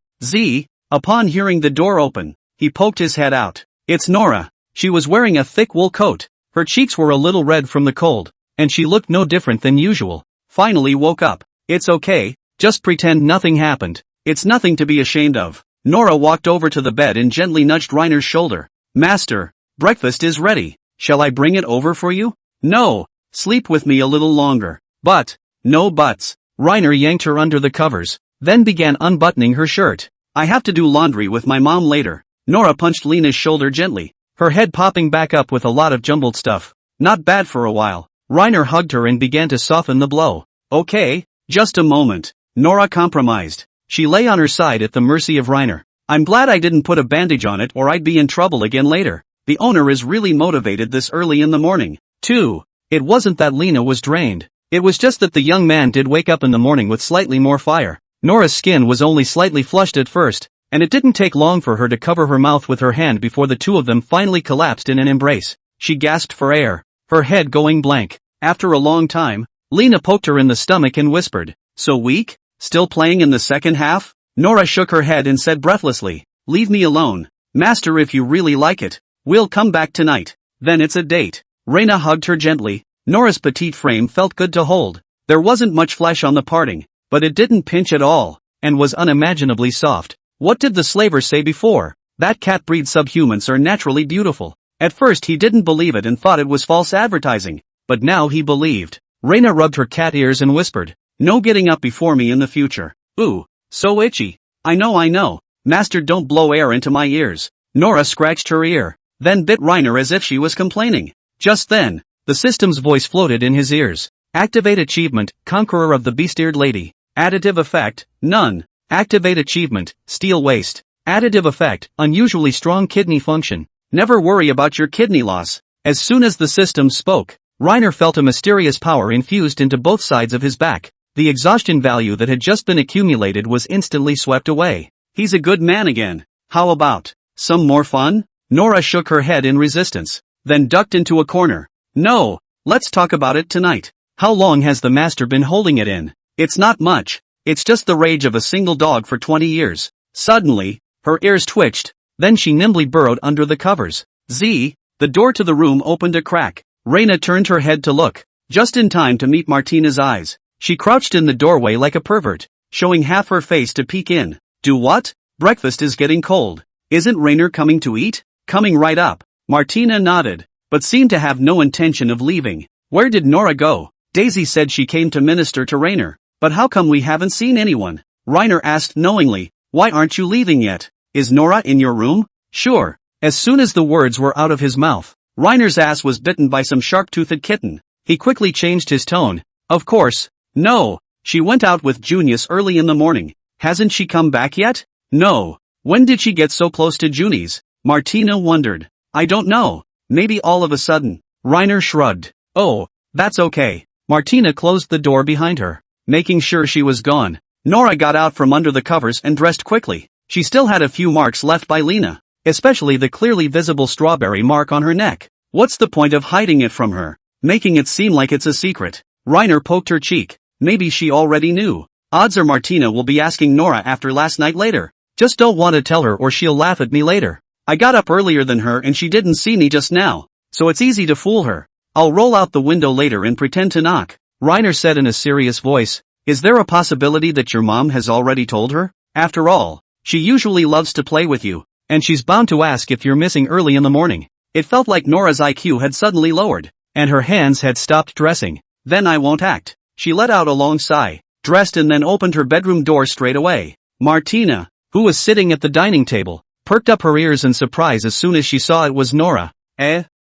Upon hearing the door open, he poked his head out. It's Nora. She was wearing a thick wool coat. Her cheeks were a little red from the cold, and she looked no different than usual. Finally woke up. It's okay, just pretend nothing happened. It's nothing to be ashamed of. Nora walked over to the bed and gently nudged Reiner's shoulder. Master, breakfast is ready. Shall I bring it over for you? No. Sleep with me a little longer. But, no buts. Reiner yanked her under the covers, then began unbuttoning her shirt. I have to do laundry with my mom later. Nora punched Lena's shoulder gently, her head popping back up with a lot of jumbled stuff. Not bad for a while. Reiner hugged her and began to soften the blow. Okay, just a moment. Nora compromised. She lay on her side at the mercy of Reiner. I'm glad I didn't put a bandage on it or I'd be in trouble again later. The owner is really motivated this early in the morning. 2. It wasn't that Lena was drained. It was just that the young man did wake up in the morning with slightly more fire. Nora's skin was only slightly flushed at first, and it didn't take long for her to cover her mouth with her hand before the two of them finally collapsed in an embrace. She gasped for air, her head going blank. After a long time, Lena poked her in the stomach and whispered, So weak? Still playing in the second half? Nora shook her head and said breathlessly, Leave me alone. Master, if you really like it, we'll come back tonight. Then it's a date. Reina hugged her gently. Nora's petite frame felt good to hold. There wasn't much flesh on the parting, but it didn't pinch at all, and was unimaginably soft. What did the slaver say before? That cat breed subhumans are naturally beautiful. At first he didn't believe it and thought it was false advertising, but now he believed. Reina rubbed her cat ears and whispered, No getting up before me in the future. Ooh, so itchy. I know. Master, don't blow air into my ears. Nora scratched her ear, then bit Reiner as if she was complaining. Just then, the system's voice floated in his ears. Activate achievement, Conqueror of the Beast-Eared Lady. Additive effect, none. Activate achievement, Steel Waste. Additive effect, unusually strong kidney function. Never worry about your kidney loss. As soon as the system spoke, Reiner felt a mysterious power infused into both sides of his back. The exhaustion value that had just been accumulated was instantly swept away. He's a good man again. How about some more fun? Nora shook her head in resistance, then ducked into a corner. No, let's talk about it tonight. How long has the master been holding it in? It's not much. It's just the rage of a single dog for 20 years. Suddenly, her ears twitched, then she nimbly burrowed under the covers. The door to the room opened a crack. Reina turned her head to look, just in time to meet Martina's eyes. She crouched in the doorway like a pervert, showing half her face to peek in. Do what? Breakfast is getting cold. Isn't Reiner coming to eat? Coming right up. Martina nodded, but seemed to have no intention of leaving. Where did Nora go? Daisy said she came to minister to Reiner. But how come we haven't seen anyone? Reiner asked knowingly. Why aren't you leaving yet? Is Nora in your room? Sure. As soon as the words were out of his mouth, Reiner's ass was bitten by some sharp-toothed kitten. He quickly changed his tone. Of course. No. She went out with Junis early in the morning. Hasn't she come back yet? No. When did she get so close to Junis? Martina wondered. I don't know. Maybe all of a sudden. Reiner shrugged. Oh, that's okay. Martina closed the door behind her, making sure she was gone. Nora got out from under the covers and dressed quickly. She still had a few marks left by Lena, especially the clearly visible strawberry mark on her neck. What's the point of hiding it from her? Making it seem like it's a secret. Reiner poked her cheek. Maybe she already knew. Odds are Martina will be asking Nora after last night later. Just don't want to tell her or she'll laugh at me later. I got up earlier than her and she didn't see me just now, so it's easy to fool her. I'll roll out the window later and pretend to knock. Reiner said in a serious voice. Is there a possibility that your mom has already told her? After all, she usually loves to play with you, and she's bound to ask if you're missing early in the morning. It felt like Nora's IQ had suddenly lowered, and her hands had stopped dressing. Then I won't act. She let out a long sigh, dressed and then opened her bedroom door straight away. Martina, who was sitting at the dining table, perked up her ears in surprise as soon as she saw it was Nora.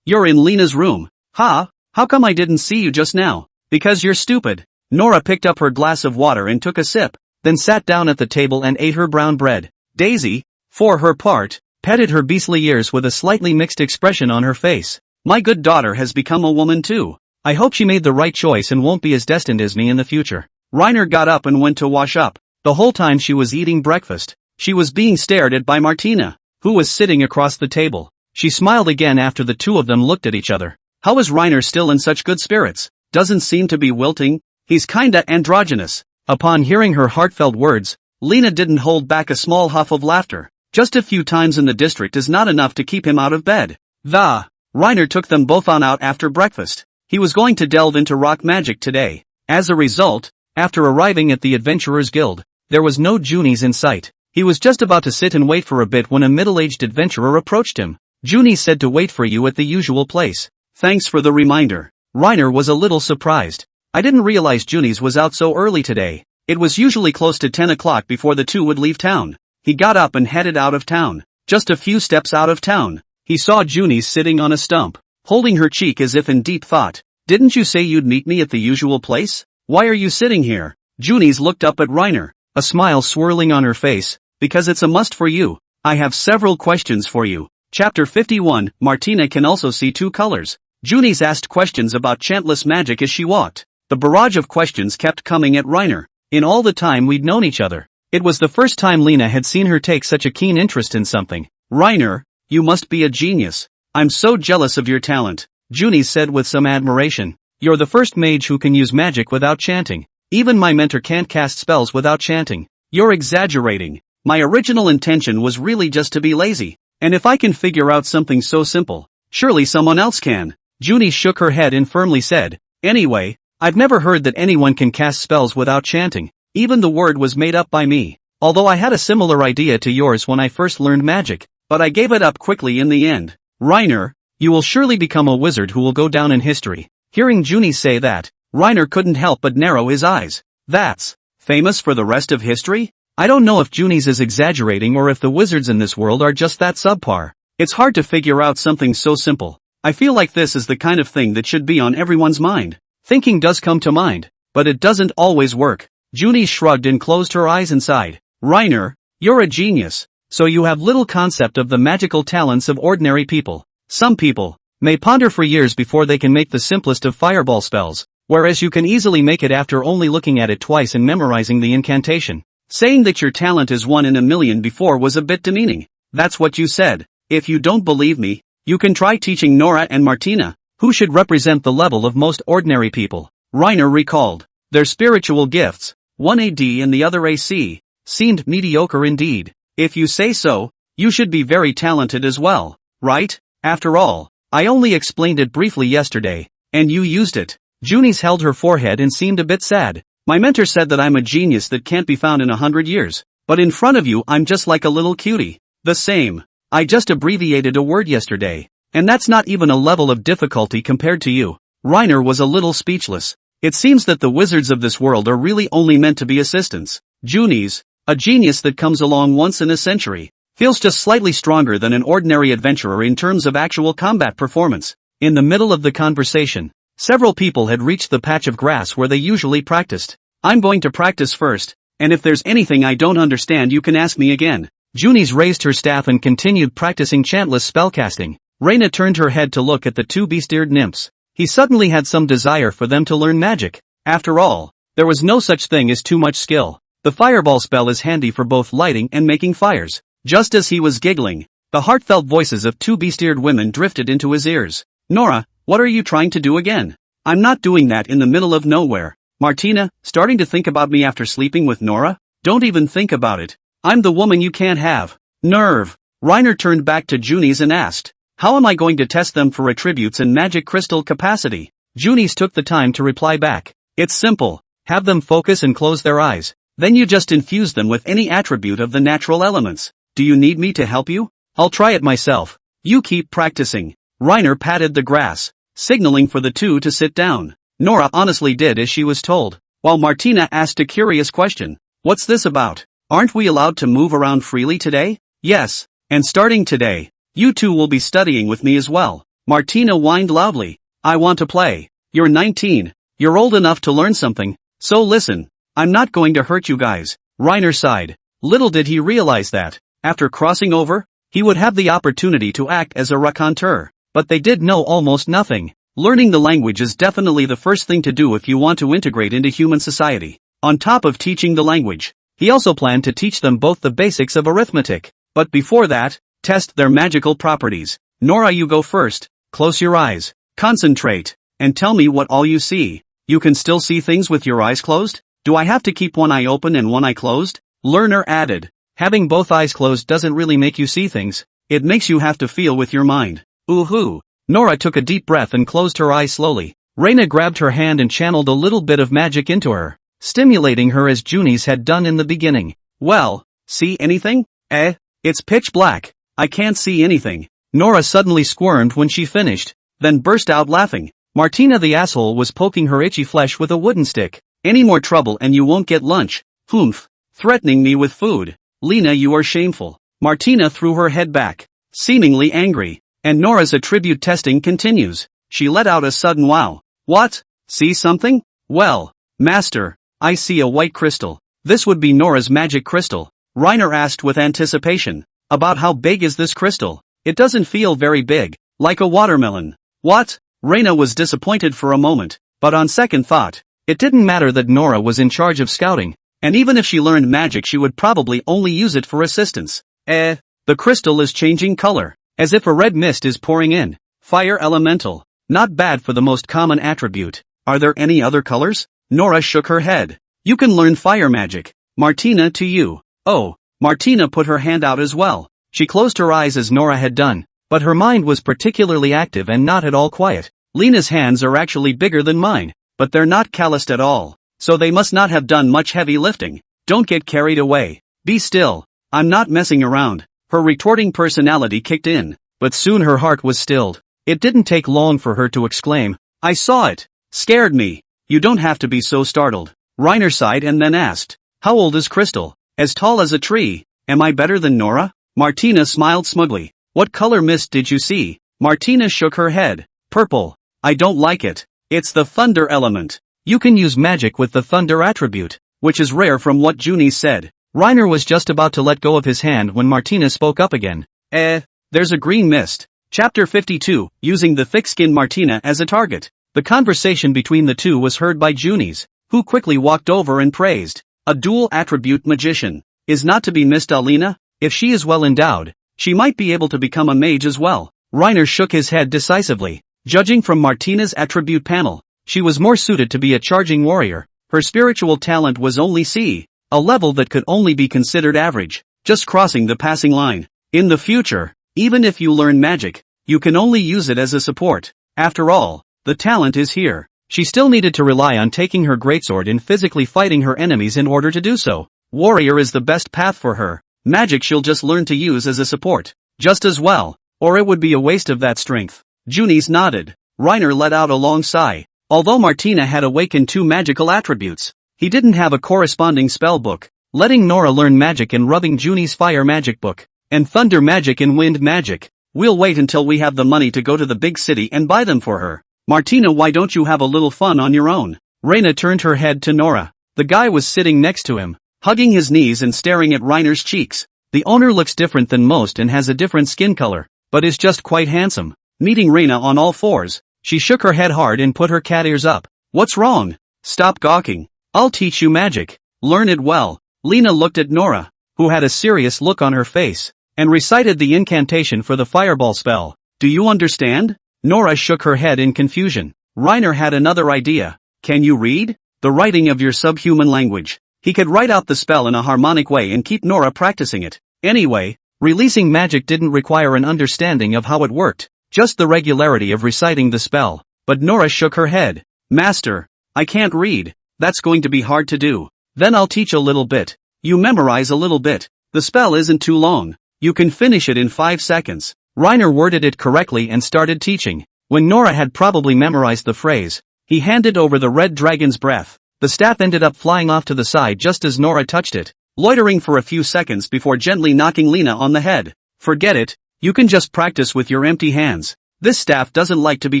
You're in Lena's room. Huh? How come I didn't see you just now? Because you're stupid. Nora picked up her glass of water and took a sip, then sat down at the table and ate her brown bread. Daisy, for her part, petted her beastly ears with a slightly mixed expression on her face. My good daughter has become a woman too. I hope she made the right choice and won't be as destined as me in the future. Reiner got up and went to wash up. The whole time she was eating breakfast, She was being stared at by Martina, who was sitting across the table. She smiled again after the two of them looked at each other. How is Reiner still in such good spirits? Doesn't seem to be wilting. He's kinda androgynous. Upon hearing her heartfelt words, Lena didn't hold back a small huff of laughter. Just a few times in the district is not enough to keep him out of bed. Reiner took them both on out after breakfast. He was going to delve into rock magic today. As a result, after arriving at the Adventurers Guild, there was no Junis in sight. He was just about to sit and wait for a bit when a middle-aged adventurer approached him. Junis said to wait for you at the usual place. Thanks for the reminder. Reiner was a little surprised. I didn't realize Junis was out so early today. It was usually close to 10 o'clock before the two would leave town. He got up and headed out of town. Just a few steps out of town, he saw Junis sitting on a stump, holding her cheek as if in deep thought. Didn't you say you'd meet me at the usual place? Why are you sitting here? Junis looked up at Reiner, a smile swirling on her face. Because it's a must for you. I have several questions for you. Chapter 51, Martina can also see two colors. Junis asked questions about chantless magic as she walked. The barrage of questions kept coming at Reiner. In all the time we'd known each other, it was the first time Lena had seen her take such a keen interest in something. Reiner, you must be a genius. I'm so jealous of your talent, Junis said with some admiration. You're the first mage who can use magic without chanting. Even my mentor can't cast spells without chanting. You're exaggerating. My original intention was really just to be lazy. And if I can figure out something so simple, surely someone else can. Junis shook her head and firmly said, anyway, I've never heard that anyone can cast spells without chanting. Even the word was made up by me. Although I had a similar idea to yours when I first learned magic, but I gave it up quickly in the end. Reiner, you will surely become a wizard who will go down in history. Hearing Junis say that, Reiner couldn't help but narrow his eyes. That's famous for the rest of history? I don't know if Junis is exaggerating or if the wizards in this world are just that subpar. It's hard to figure out something so simple. I feel like this is the kind of thing that should be on everyone's mind. Thinking does come to mind, but it doesn't always work. Junis shrugged and closed her eyes and sighed. Reiner, you're a genius, so you have little concept of the magical talents of ordinary people. Some people may ponder for years before they can make the simplest of fireball spells, whereas you can easily make it after only looking at it twice and memorizing the incantation. Saying that your talent is 1 in a million before was a bit demeaning. That's what you said. If you don't believe me, you can try teaching Nora and Martina, who should represent the level of most ordinary people. Reiner recalled. Their spiritual gifts, one AD and the other AC, seemed mediocre indeed. If you say so, you should be very talented as well, right? After all, I only explained it briefly yesterday, and you used it. Junis held her forehead and seemed a bit sad. My mentor said that I'm a genius that can't be found in 100 years, but in front of you I'm just like a little cutie. The same. I just abbreviated a word yesterday, and that's not even a level of difficulty compared to you. Reiner was a little speechless. It seems that the wizards of this world are really only meant to be assistants. Junis, a genius that comes along once in a century, feels just slightly stronger than an ordinary adventurer in terms of actual combat performance. In the middle of the conversation, several people had reached the patch of grass where they usually practiced. I'm going to practice first, and if there's anything I don't understand you can ask me again. Junis raised her staff and continued practicing chantless spellcasting. Reina turned her head to look at the two beast-eared nymphs. He suddenly had some desire for them to learn magic. After all, there was no such thing as too much skill. The fireball spell is handy for both lighting and making fires. Just as he was giggling, the heartfelt voices of two beast-eared women drifted into his ears. Nora, what are you trying to do again? I'm not doing that in the middle of nowhere. Martina, starting to think about me after sleeping with Nora? Don't even think about it. I'm the woman you can't have. Nerve. Reiner turned back to Junis and asked, how am I going to test them for attributes and magic crystal capacity? Junis took the time to reply back. It's simple. Have them focus and close their eyes. Then you just infuse them with any attribute of the natural elements. Do you need me to help you? I'll try it myself. You keep practicing. Reiner patted the grass, signaling for the two to sit down. Nora honestly did as she was told, while Martina asked a curious question. What's this about? Aren't we allowed to move around freely today? Yes, and starting today, you two will be studying with me as well. Martina whined loudly. I want to play. You're 19. You're old enough to learn something, so listen. I'm not going to hurt you guys. Reiner sighed. Little did he realize that, after crossing over, he would have the opportunity to act as a raconteur. But they did know almost nothing. Learning the language is definitely the first thing to do if you want to integrate into human society. On top of teaching the language, He also planned to teach them both the basics of arithmetic. But before that, test their magical properties. Nora, you go first. Close your eyes. Concentrate. And tell me what all you see. You can still see things with your eyes closed? Do I have to keep one eye open and one eye closed? Learner added. Having both eyes closed doesn't really make you see things. It makes you have to feel with your mind. Ooh-hoo. Nora took a deep breath and closed her eyes slowly. Reina grabbed her hand and channeled a little bit of magic into her, stimulating her as Junis had done in the beginning. Well, see anything? It's pitch black. I can't see anything. Nora suddenly squirmed when she finished, then burst out laughing. Martina the asshole was poking her itchy flesh with a wooden stick. Any more trouble and you won't get lunch. Humph. Threatening me with food. Lena, you are shameful. Martina threw her head back, seemingly angry. And Nora's attribute testing continues. She let out a sudden wow. What? See something? Well, master, I see a white crystal. This would be Nora's magic crystal. Reiner asked with anticipation. About how big is this crystal? It doesn't feel very big. Like a watermelon. What? Reina was disappointed for a moment, but on second thought, it didn't matter that Nora was in charge of scouting, and even if she learned magic she would probably only use it for assistance. The crystal is changing color, as if a red mist is pouring in. Fire elemental. Not bad for the most common attribute. Are there any other colors? Nora shook her head. You can learn fire magic. Martina, to you. Oh, Martina put her hand out as well. She closed her eyes as Nora had done, but her mind was particularly active and not at all quiet. Lena's hands are actually bigger than mine, but they're not calloused at all, so they must not have done much heavy lifting. Don't get carried away. Be still. I'm not messing around. Her retorting personality kicked in, but soon her heart was stilled. It didn't take long for her to exclaim, I saw it. Scared me. You don't have to be so startled. Reiner sighed and then asked, how old is Crystal? As tall as a tree. Am I better than Nora? Martina smiled smugly. What color mist did you see? Martina shook her head. Purple. I don't like it. It's the thunder element. You can use magic with the thunder attribute, which is rare from what Junis said. Reiner was just about to let go of his hand when Martina spoke up again. There's a green mist. Chapter 52, using the thick-skinned Martina as a target. The conversation between the two was heard by Junis, who quickly walked over and praised. A dual attribute magician is not to be missed. Alina. If she is well endowed, she might be able to become a mage as well. Reiner shook his head decisively. Judging from Martina's attribute panel, she was more suited to be a charging warrior. Her spiritual talent was only C, a level that could only be considered average, just crossing the passing line. In the future, even if you learn magic, you can only use it as a support. After all, the talent is here. She still needed to rely on taking her greatsword and physically fighting her enemies in order to do so. Warrior is the best path for her. Magic she'll just learn to use as a support, just as well, or it would be a waste of that strength. Junis nodded. Reiner let out a long sigh. Although Martina had awakened two magical attributes, he didn't have a corresponding spell book. Letting Nora learn magic and rubbing Junis' fire magic book, and thunder magic and wind magic. We'll wait until we have the money to go to the big city and buy them for her. Martina, why don't you have a little fun on your own? Reina turned her head to Nora. The guy was sitting next to him, hugging his knees and staring at Reiner's cheeks. The owner looks different than most and has a different skin color, but is just quite handsome. Meeting Reina on all fours, she shook her head hard and put her cat ears up. What's wrong? Stop gawking. I'll teach you magic. Learn it well. Lena looked at Nora, who had a serious look on her face, and recited the incantation for the fireball spell. Do you understand? Nora shook her head in confusion. Reiner had another idea. Can you read? The writing of your subhuman language. He could write out the spell in a harmonic way and keep Nora practicing it. Anyway, releasing magic didn't require an understanding of how it worked, just the regularity of reciting the spell. But Nora shook her head. Master, I can't read. That's going to be hard to do. Then I'll teach a little bit. You memorize a little bit. The spell isn't too long. You can finish it in 5 seconds. Reiner worded it correctly and started teaching. When Nora had probably memorized the phrase, he handed over the red dragon's breath. The staff ended up flying off to the side just as Nora touched it, loitering for a few seconds before gently knocking Lena on the head. Forget it. You can just practice with your empty hands. This staff doesn't like to be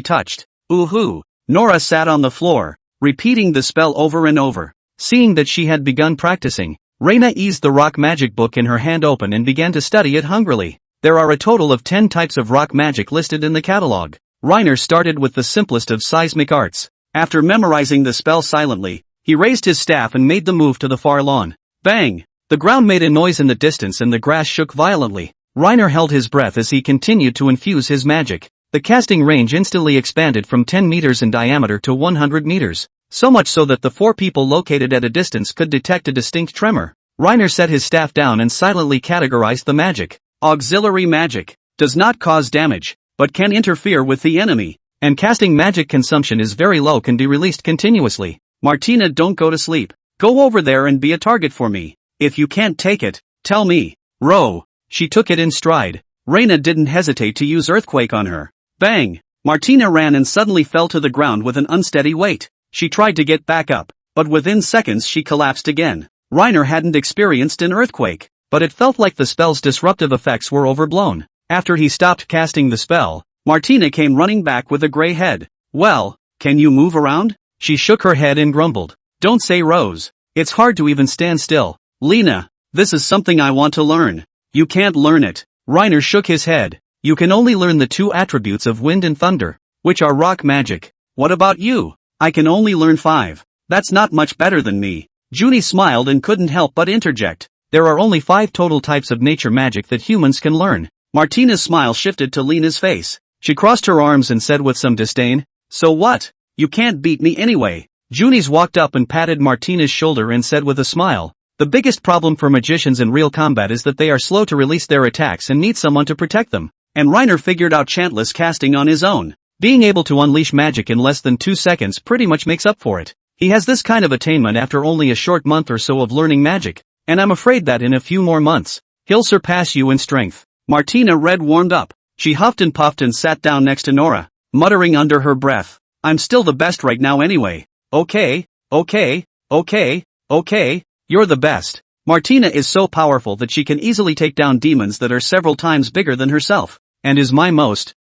touched. Ooh-hoo. Nora sat on the floor, repeating the spell over and over. Seeing that she had begun practicing, Reina eased the rock magic book in her hand open and began to study it hungrily. There are a total of 10 types of rock magic listed in the catalog. Reiner started with the simplest of seismic arts. After memorizing the spell silently, he raised his staff and made the move to the far lawn. Bang! The ground made a noise in the distance and the grass shook violently. Reiner held his breath as he continued to infuse his magic. The casting range instantly expanded from 10 meters in diameter to 100 meters, so much so that the 4 people located at a distance could detect a distinct tremor. Reiner set his staff down and silently categorized the magic. Auxiliary magic. Does not cause damage, but can interfere with the enemy. And casting magic consumption is very low, can be released continuously. Martina, don't go to sleep. Go over there and be a target for me. If you can't take it, tell me. Row. She took it in stride. Reina didn't hesitate to use earthquake on her. Bang! Martina ran and suddenly fell to the ground with an unsteady weight. She tried to get back up, but within seconds she collapsed again. Reiner hadn't experienced an earthquake, but it felt like the spell's disruptive effects were overblown. After he stopped casting the spell, Martina came running back with a gray head. Well, can you move around? She shook her head and grumbled. Don't say Rose. It's hard to even stand still. Lena, this is something I want to learn. You can't learn it. Reiner shook his head. You can only learn the 2 attributes of wind and thunder, which are rock magic. What about you? I can only learn 5. That's not much better than me. Junis smiled and couldn't help but interject. There are only 5 total types of nature magic that humans can learn. Martina's smile shifted to Lena's face. She crossed her arms and said with some disdain, So what? You can't beat me anyway. Junis walked up and patted Martina's shoulder and said with a smile, The biggest problem for magicians in real combat is that they are slow to release their attacks and need someone to protect them. And Reiner figured out chantless casting on his own. Being able to unleash magic in less than 2 seconds pretty much makes up for it. He has this kind of attainment after only a short month or so of learning magic, and I'm afraid that in a few more months, he'll surpass you in strength. Martina red warmed up. She huffed and puffed and sat down next to Nora, muttering under her breath, I'm still the best right now anyway. Okay, you're the best. Martina is so powerful that she can easily take down demons that are several times bigger than herself, and is my most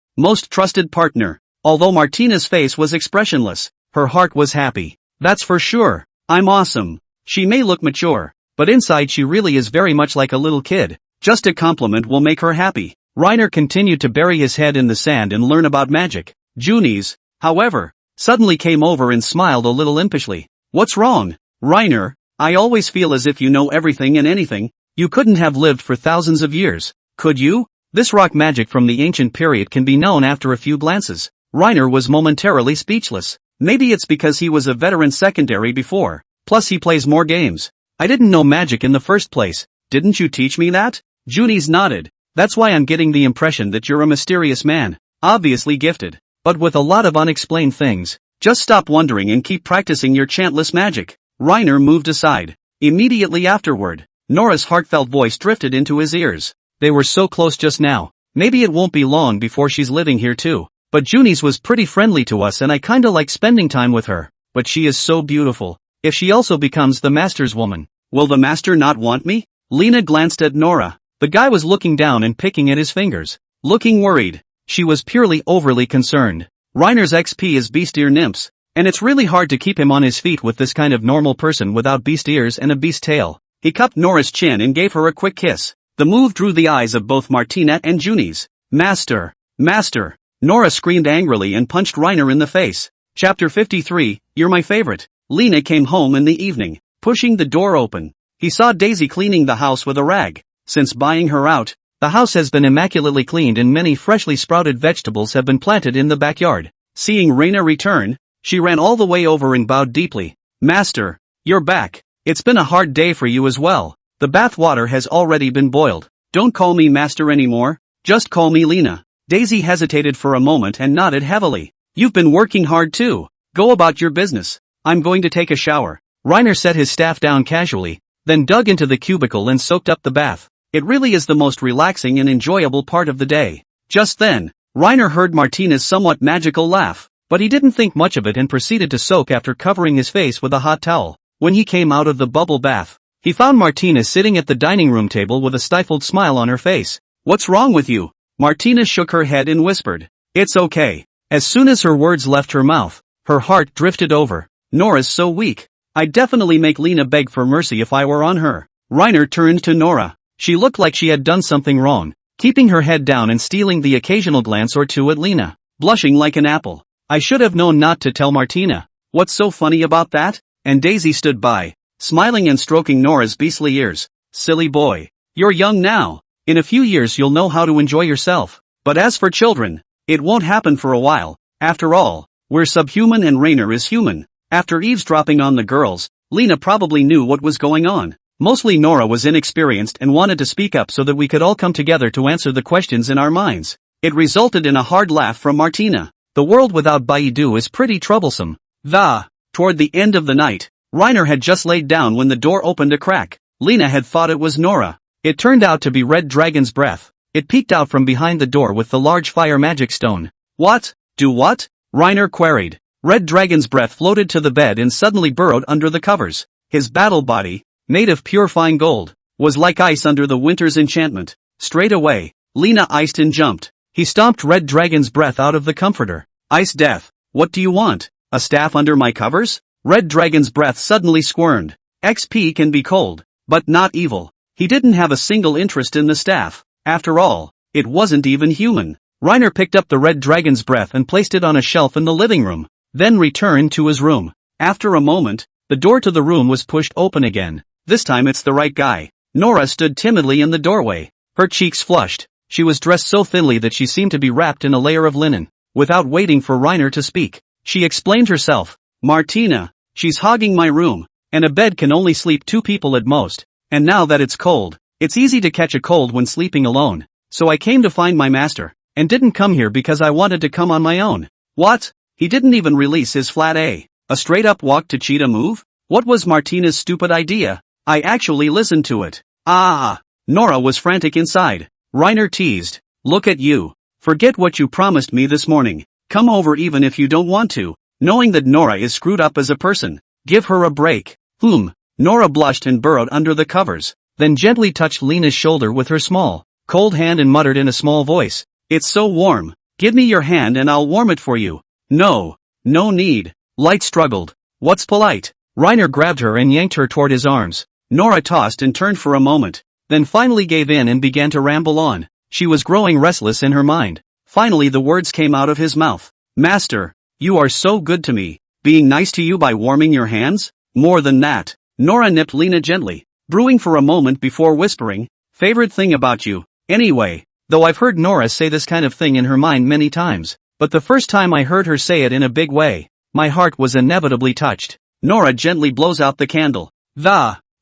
trusted partner. Although Martina's face was expressionless, her heart was happy. That's for sure. I'm awesome. She may look mature, but inside she really is very much like a little kid. Just a compliment will make her happy. Reiner continued to bury his head in the sand and learn about magic. Junis, however, suddenly came over and smiled a little impishly. What's wrong? Reiner, I always feel as if you know everything and anything. You couldn't have lived for thousands of years, could you? This rock magic from the ancient period can be known after a few glances. Reiner was momentarily speechless. Maybe it's because he was a veteran secondary before, plus he plays more games. I didn't know magic in the first place. Didn't you teach me that? Junis nodded. That's why I'm getting the impression that you're a mysterious man, obviously gifted, but with a lot of unexplained things. Just stop wondering and keep practicing your chantless magic. Reiner moved aside. Immediately afterward, Nora's heartfelt voice drifted into his ears. They were so close just now. Maybe it won't be long before she's living here too. But Junis was pretty friendly to us and I kinda like spending time with her. But she is so beautiful. If she also becomes the master's woman, will the master not want me? Lena glanced at Nora. The guy was looking down and picking at his fingers, looking worried. She was purely overly concerned. Reiner's XP is beast ear nymphs, and it's really hard to keep him on his feet with this kind of normal person without beast ears and a beast tail. He cupped Nora's chin and gave her a quick kiss. The move drew the eyes of both Martina and Junis. Master! Master! Nora screamed angrily and punched Reiner in the face. Chapter 53, You're my favorite. Lena came home in the evening, pushing the door open. He saw Daisy cleaning the house with a rag. Since buying her out, the house has been immaculately cleaned and many freshly sprouted vegetables have been planted in the backyard. Seeing Reina return, she ran all the way over and bowed deeply. Master, you're back. It's been a hard day for you as well. The bath water has already been boiled. Don't call me master anymore, just call me Lena. Daisy hesitated for a moment and nodded heavily. You've been working hard too. Go about your business. I'm going to take a shower. Reiner set his staff down casually, then dug into the cubicle and soaked up the bath. It really is the most relaxing and enjoyable part of the day. Just then, Reiner heard Martina's somewhat magical laugh, but he didn't think much of it and proceeded to soak after covering his face with a hot towel. When he came out of the bubble bath, he found Martina sitting at the dining room table with a stifled smile on her face. What's wrong with you? Martina shook her head and whispered. It's okay. As soon as her words left her mouth, her heart drifted over. Nora's so weak. I'd definitely make Lena beg for mercy if I were on her. Reiner turned to Nora. She looked like she had done something wrong, keeping her head down and stealing the occasional glance or two at Lena, blushing like an apple. I should have known not to tell Martina. What's so funny about that? And Daisy stood by, smiling and stroking Nora's beastly ears. Silly boy. You're young now. In a few years you'll know how to enjoy yourself. But as for children, it won't happen for a while. After all, we're subhuman and Rainer is human. After eavesdropping on the girls, Lena probably knew what was going on. Mostly Nora was inexperienced and wanted to speak up so that we could all come together to answer the questions in our minds. It resulted in a hard laugh from Martina. The world without Baidu is pretty troublesome. Toward the end of the night, Rainer had just laid down when the door opened a crack. Lena had thought it was Nora. It turned out to be Red Dragon's breath. It peeked out from behind the door with the large fire magic stone. What? Do what? Rainer queried. Red Dragon's breath floated to the bed and suddenly burrowed under the covers. His battle body, made of pure fine gold, was like ice under the winter's enchantment. Straight away, Lena iced and jumped. He stomped Red Dragon's breath out of the comforter. Ice death. What do you want? A staff under my covers? Red Dragon's breath suddenly squirmed. XP can be cold, but not evil. He didn't have a single interest in the staff. After all, it wasn't even human. Rainer picked up the Red Dragon's breath and placed it on a shelf in the living room, then returned to his room. After a moment, the door to the room was pushed open again. This time it's the right guy. Nora stood timidly in the doorway. Her cheeks flushed. She was dressed so thinly that she seemed to be wrapped in a layer of linen. Without waiting for Rainer to speak, she explained herself. Martina, she's hogging my room, and a bed can only sleep 2 people at most. And now that it's cold, it's easy to catch a cold when sleeping alone. So I came to find my master, and didn't come here because I wanted to come on my own. What? He didn't even release his flat A. A straight-up walk to cheat a move? What was Martina's stupid idea? I actually listened to it. Nora was frantic inside. Rainer teased. Look at you. Forget what you promised me this morning. Come over even if you don't want to. Knowing that Nora is screwed up as a person. Give her a break. Nora blushed and burrowed under the covers, then gently touched Lena's shoulder with her small, cold hand and muttered in a small voice. It's so warm. Give me your hand and I'll warm it for you. No need. Light struggled. What's polite? Rainer grabbed her and yanked her toward his arms. Nora tossed and turned for a moment, then finally gave in and began to ramble on. She was growing restless in her mind. Finally the words came out of his mouth. Master, you are so good to me. Being nice to you by warming your hands? More than that. Nora nipped Lena gently, brewing for a moment before whispering, favorite thing about you. Anyway, though I've heard Nora say this kind of thing in her mind many times, but the first time I heard her say it in a big way, my heart was inevitably touched. Nora gently blows out the candle.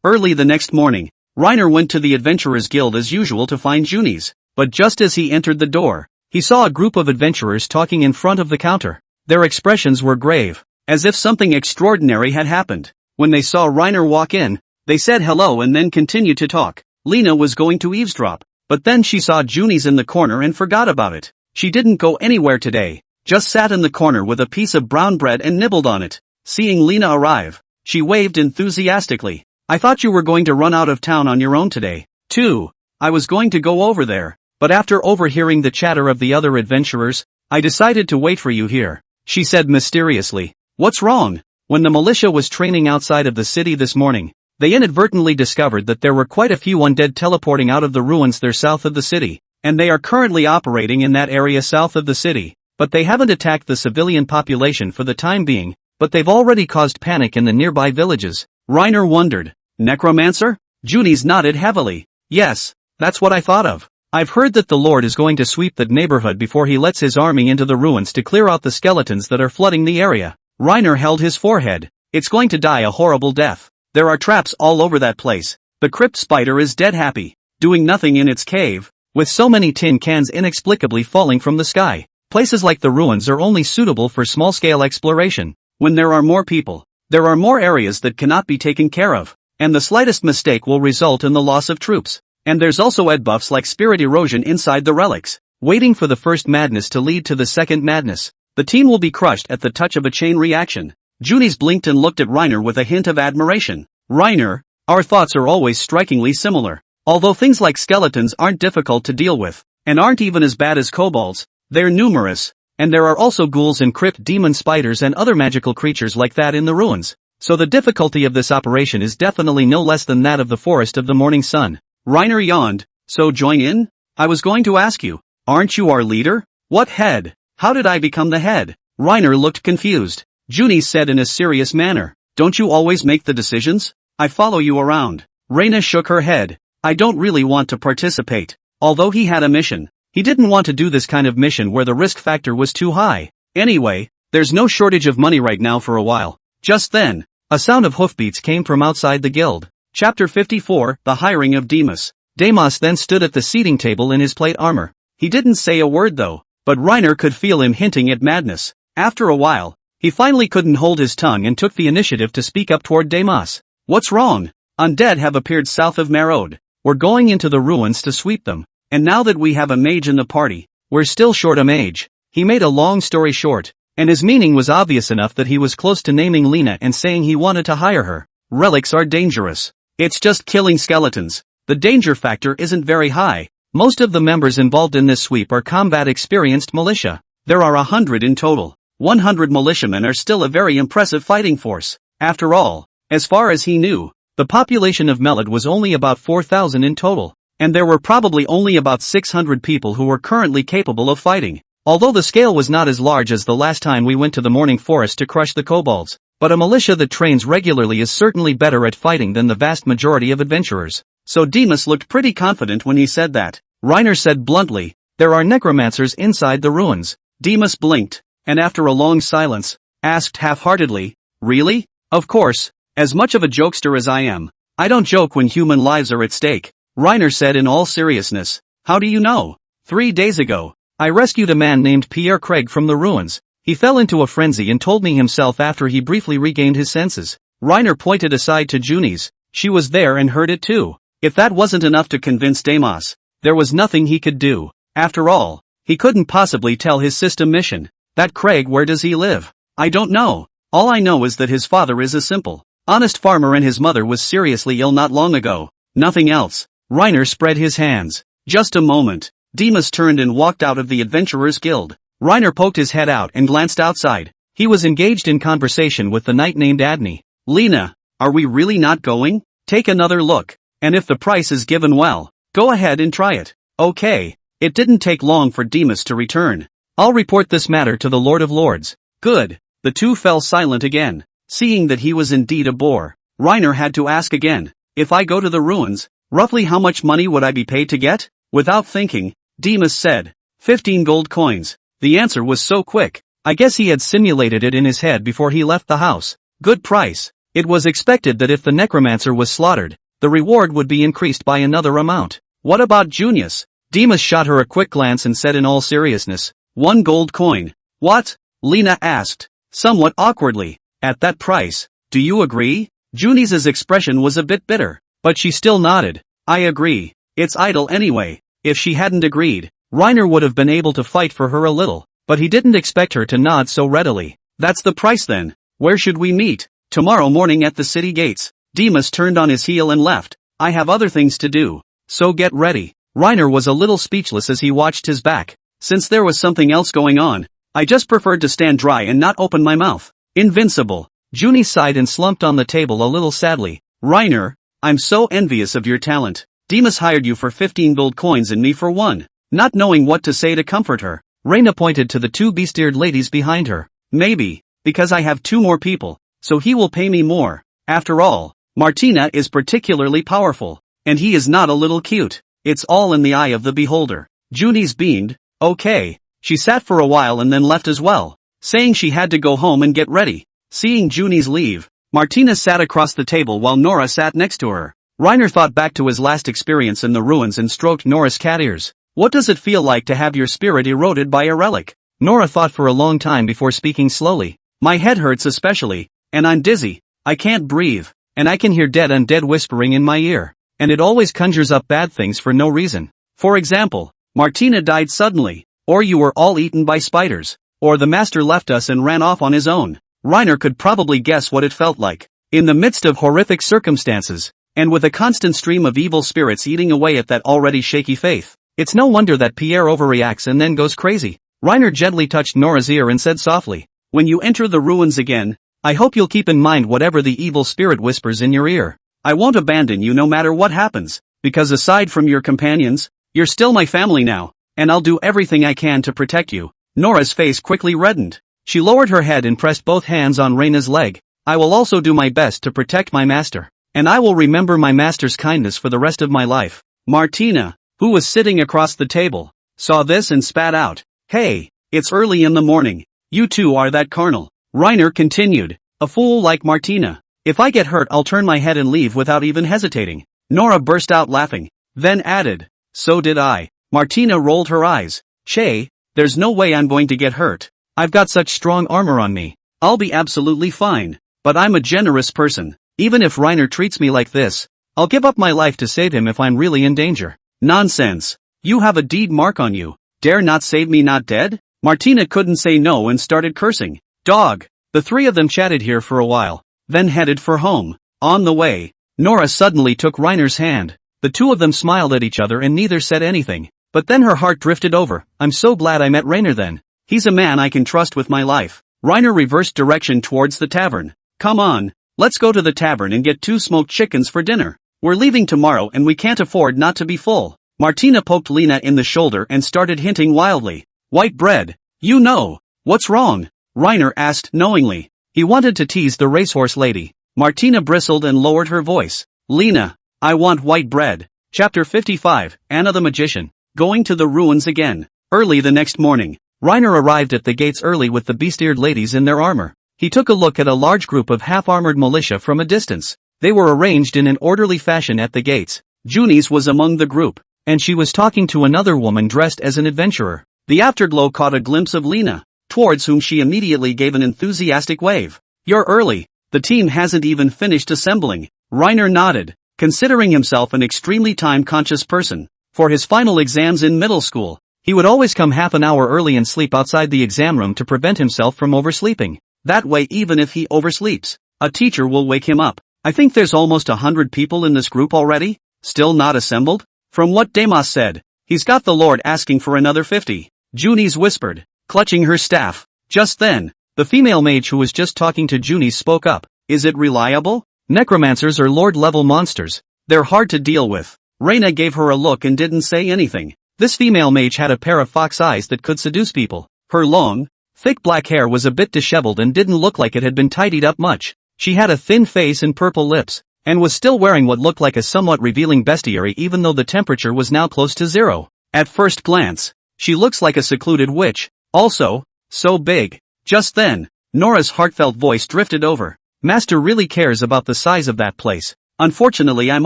Early the next morning, Rainer went to the Adventurers Guild as usual to find Junis, but just as he entered the door, he saw a group of adventurers talking in front of the counter. Their expressions were grave, as if something extraordinary had happened. When they saw Rainer walk in, they said hello and then continued to talk. Lena was going to eavesdrop, but then she saw Junis in the corner and forgot about it. She didn't go anywhere today, just sat in the corner with a piece of brown bread and nibbled on it. Seeing Lena arrive, she waved enthusiastically. I thought you were going to run out of town on your own today, too. I was going to go over there, but after overhearing the chatter of the other adventurers, I decided to wait for you here, she said mysteriously. What's wrong? When the militia was training outside of the city this morning, they inadvertently discovered that there were quite a few undead teleporting out of the ruins there south of the city, and they are currently operating in that area south of the city, but they haven't attacked the civilian population for the time being, but they've already caused panic in the nearby villages. Rainer wondered. Necromancer? Junis nodded heavily. Yes, that's what I thought of. I've heard that the Lord is going to sweep that neighborhood before he lets his army into the ruins to clear out the skeletons that are flooding the area. Rainer held his forehead. It's going to die a horrible death. There are traps all over that place. The crypt spider is dead happy, doing nothing in its cave, with so many tin cans inexplicably falling from the sky. Places like the ruins are only suitable for small-scale exploration. When there are more people, there are more areas that cannot be taken care of, and the slightest mistake will result in the loss of troops. And there's also add buffs like spirit erosion inside the relics, waiting for the first madness to lead to the second madness. The team will be crushed at the touch of a chain reaction. Junis blinked and looked at Rainer with a hint of admiration. Rainer, our thoughts are always strikingly similar. Although things like skeletons aren't difficult to deal with, and aren't even as bad as kobolds, they're numerous, and there are also ghouls and crypt demon spiders and other magical creatures like that in the ruins. So the difficulty of this operation is definitely no less than that of the Forest of the Morning Sun. Rainer yawned. So join in? I was going to ask you, aren't you our leader? What head? How did I become the head? Rainer looked confused. Junis said in a serious manner. Don't you always make the decisions? I follow you around. Reina shook her head. I don't really want to participate. Although he had a mission, he didn't want to do this kind of mission where the risk factor was too high. Anyway, there's no shortage of money right now for a while. Just then, a sound of hoofbeats came from outside the guild. Chapter 54, The Hiring of Demas. Demas then stood at the seating table in his plate armor. He didn't say a word though, but Reiner could feel him hinting at madness. After a while, he finally couldn't hold his tongue and took the initiative to speak up toward Demas. What's wrong? Undead have appeared south of Marode. We're going into the ruins to sweep them. And now that we have a mage in the party, we're still short a mage. He made a long story short, and his meaning was obvious enough that he was close to naming Lena and saying he wanted to hire her. Relics are dangerous. It's just killing skeletons. The danger factor isn't very high. Most of the members involved in this sweep are combat-experienced militia. There are 100 in total. 100 militiamen are still a very impressive fighting force. After all, as far as he knew, the population of Melod was only about 4,000 in total, and there were probably only about 600 people who were currently capable of fighting. Although the scale was not as large as the last time we went to the Morning Forest to crush the kobolds, but a militia that trains regularly is certainly better at fighting than the vast majority of adventurers. So Demas looked pretty confident when he said that. Reiner said bluntly, there are necromancers inside the ruins. Demas blinked, and after a long silence, asked half-heartedly, really? Of course, as much of a jokester as I am, I don't joke when human lives are at stake. Reiner said in all seriousness, how do you know? 3 days ago, I rescued a man named Pierre Craig from the ruins. He fell into a frenzy and told me himself after he briefly regained his senses. Reiner pointed aside to Junis. She was there and heard it too. If that wasn't enough to convince Demas, there was nothing he could do. After all, he couldn't possibly tell his system mission. That Craig, where does he live? I don't know. All I know is that his father is a simple, honest farmer and his mother was seriously ill not long ago. Nothing else. Reiner spread his hands. Just a moment. Demas turned and walked out of the Adventurers Guild. Reiner poked his head out and glanced outside. He was engaged in conversation with the knight named Adney. Lena, are we really not going? Take another look. And if the price is given well, go ahead and try it. Okay. It didn't take long for Demas to return. I'll report this matter to the Lord of Lords. Good. The two fell silent again. Seeing that he was indeed a bore, Reiner had to ask again, if I go to the ruins, roughly how much money would I be paid to get? Without thinking, Demas said, 15 gold coins. The answer was so quick, I guess he had simulated it in his head before he left the house. Good price. It was expected that if the necromancer was slaughtered, the reward would be increased by another amount. What about Junis? Demas shot her a quick glance and said in all seriousness, 1 gold coin. What? Lena asked, somewhat awkwardly. At that price, do you agree? Junis's expression was a bit bitter, but she still nodded. I agree. It's idle anyway. If she hadn't agreed, Reiner would have been able to fight for her a little, but he didn't expect her to nod so readily. That's the price then. Where should we meet? Tomorrow morning at the city gates. Demas turned on his heel and left. I have other things to do. So get ready. Reiner was a little speechless as he watched his back. Since there was something else going on, I just preferred to stand dry and not open my mouth. Invincible. Junis sighed and slumped on the table a little sadly. Reiner, I'm so envious of your talent. Demas hired you for 15 gold coins and me for 1. Not knowing what to say to comfort her, Reina pointed to the 2 beast-eared ladies behind her. Maybe, because I have 2 more people, so he will pay me more. After all, Martina is particularly powerful, and he is not a little cute. It's all in the eye of the beholder. Junis beamed. Okay. She sat for a while and then left as well, saying she had to go home and get ready. Seeing Junis leave, Martina sat across the table while Nora sat next to her. Reiner thought back to his last experience in the ruins and stroked Nora's cat ears. What does it feel like to have your spirit eroded by a relic? Nora thought for a long time before speaking slowly. My head hurts especially, and I'm dizzy. I can't breathe, and I can hear dead undead whispering in my ear. And it always conjures up bad things for no reason. For example, Martina died suddenly, or you were all eaten by spiders, or the master left us and ran off on his own. Reiner could probably guess what it felt like. In the midst of horrific circumstances, and with a constant stream of evil spirits eating away at that already shaky faith, it's no wonder that Pierre overreacts and then goes crazy. Reiner gently touched Nora's ear and said softly, when you enter the ruins again, I hope you'll keep in mind whatever the evil spirit whispers in your ear. I won't abandon you no matter what happens, because aside from your companions, you're still my family now, and I'll do everything I can to protect you. Nora's face quickly reddened. She lowered her head and pressed both hands on Reina's leg. I will also do my best to protect my master. and I will remember my master's kindness for the rest of my life. Martina, who was sitting across the table, saw this and spat out. Hey, it's early in the morning. You two are that carnal. Reiner continued. A fool like Martina. If I get hurt I'll turn my head and leave without even hesitating. Nora burst out laughing, then added. So did I. Martina rolled her eyes. Che, there's no way I'm going to get hurt. I've got such strong armor on me. I'll be absolutely fine. But I'm a generous person. Even if Reiner treats me like this, I'll give up my life to save him if I'm really in danger. Nonsense. You have a deed mark on you. Dare not save me not dead? Martina couldn't say no and started cursing. Dog. The three of them chatted here for a while, then headed for home. On the way, Nora suddenly took Reiner's hand. The two of them smiled at each other and neither said anything. But then her heart drifted over. I'm so glad I met Reiner then. He's a man I can trust with my life. Reiner reversed direction towards the tavern. Come on, let's go to the tavern and get 2 smoked chickens for dinner. We're leaving tomorrow and we can't afford not to be full. Martina poked Lena in the shoulder and started hinting wildly. White bread. You know. What's wrong? Reiner asked knowingly. He wanted to tease the racehorse lady. Martina bristled and lowered her voice. Lena, I want white bread. Chapter 55, Anna the Magician. Going to the ruins again. Early the next morning, Reiner arrived at the gates early with the beast-eared ladies in their armor. He took a look at a large group of half-armored militia from a distance. They were arranged in an orderly fashion at the gates. Junis was among the group, and she was talking to another woman dressed as an adventurer. The afterglow caught a glimpse of Lena, towards whom she immediately gave an enthusiastic wave. You're early. The team hasn't even finished assembling. Reiner nodded, considering himself an extremely time-conscious person. For his final exams in middle school, he would always come half an hour early and sleep outside the exam room to prevent himself from oversleeping. That way even if he oversleeps, a teacher will wake him up. I think there's almost 100 people in this group already, still not assembled? From what Demas said, he's got the Lord asking for another 50. Junis whispered, clutching her staff. Just then, the female mage who was just talking to Junis spoke up. Is it reliable? Necromancers are Lord-level monsters. They're hard to deal with. Reina gave her a look and didn't say anything. This female mage had a pair of fox eyes that could seduce people. Her long, thick black hair was a bit disheveled and didn't look like it had been tidied up much. She had a thin face and purple lips, and was still wearing what looked like a somewhat revealing bestiary even though the temperature was now close to 0. At first glance, she looks like a secluded witch. Also, so big. Just then, Nora's heartfelt voice drifted over. Master really cares about the size of that place. Unfortunately I'm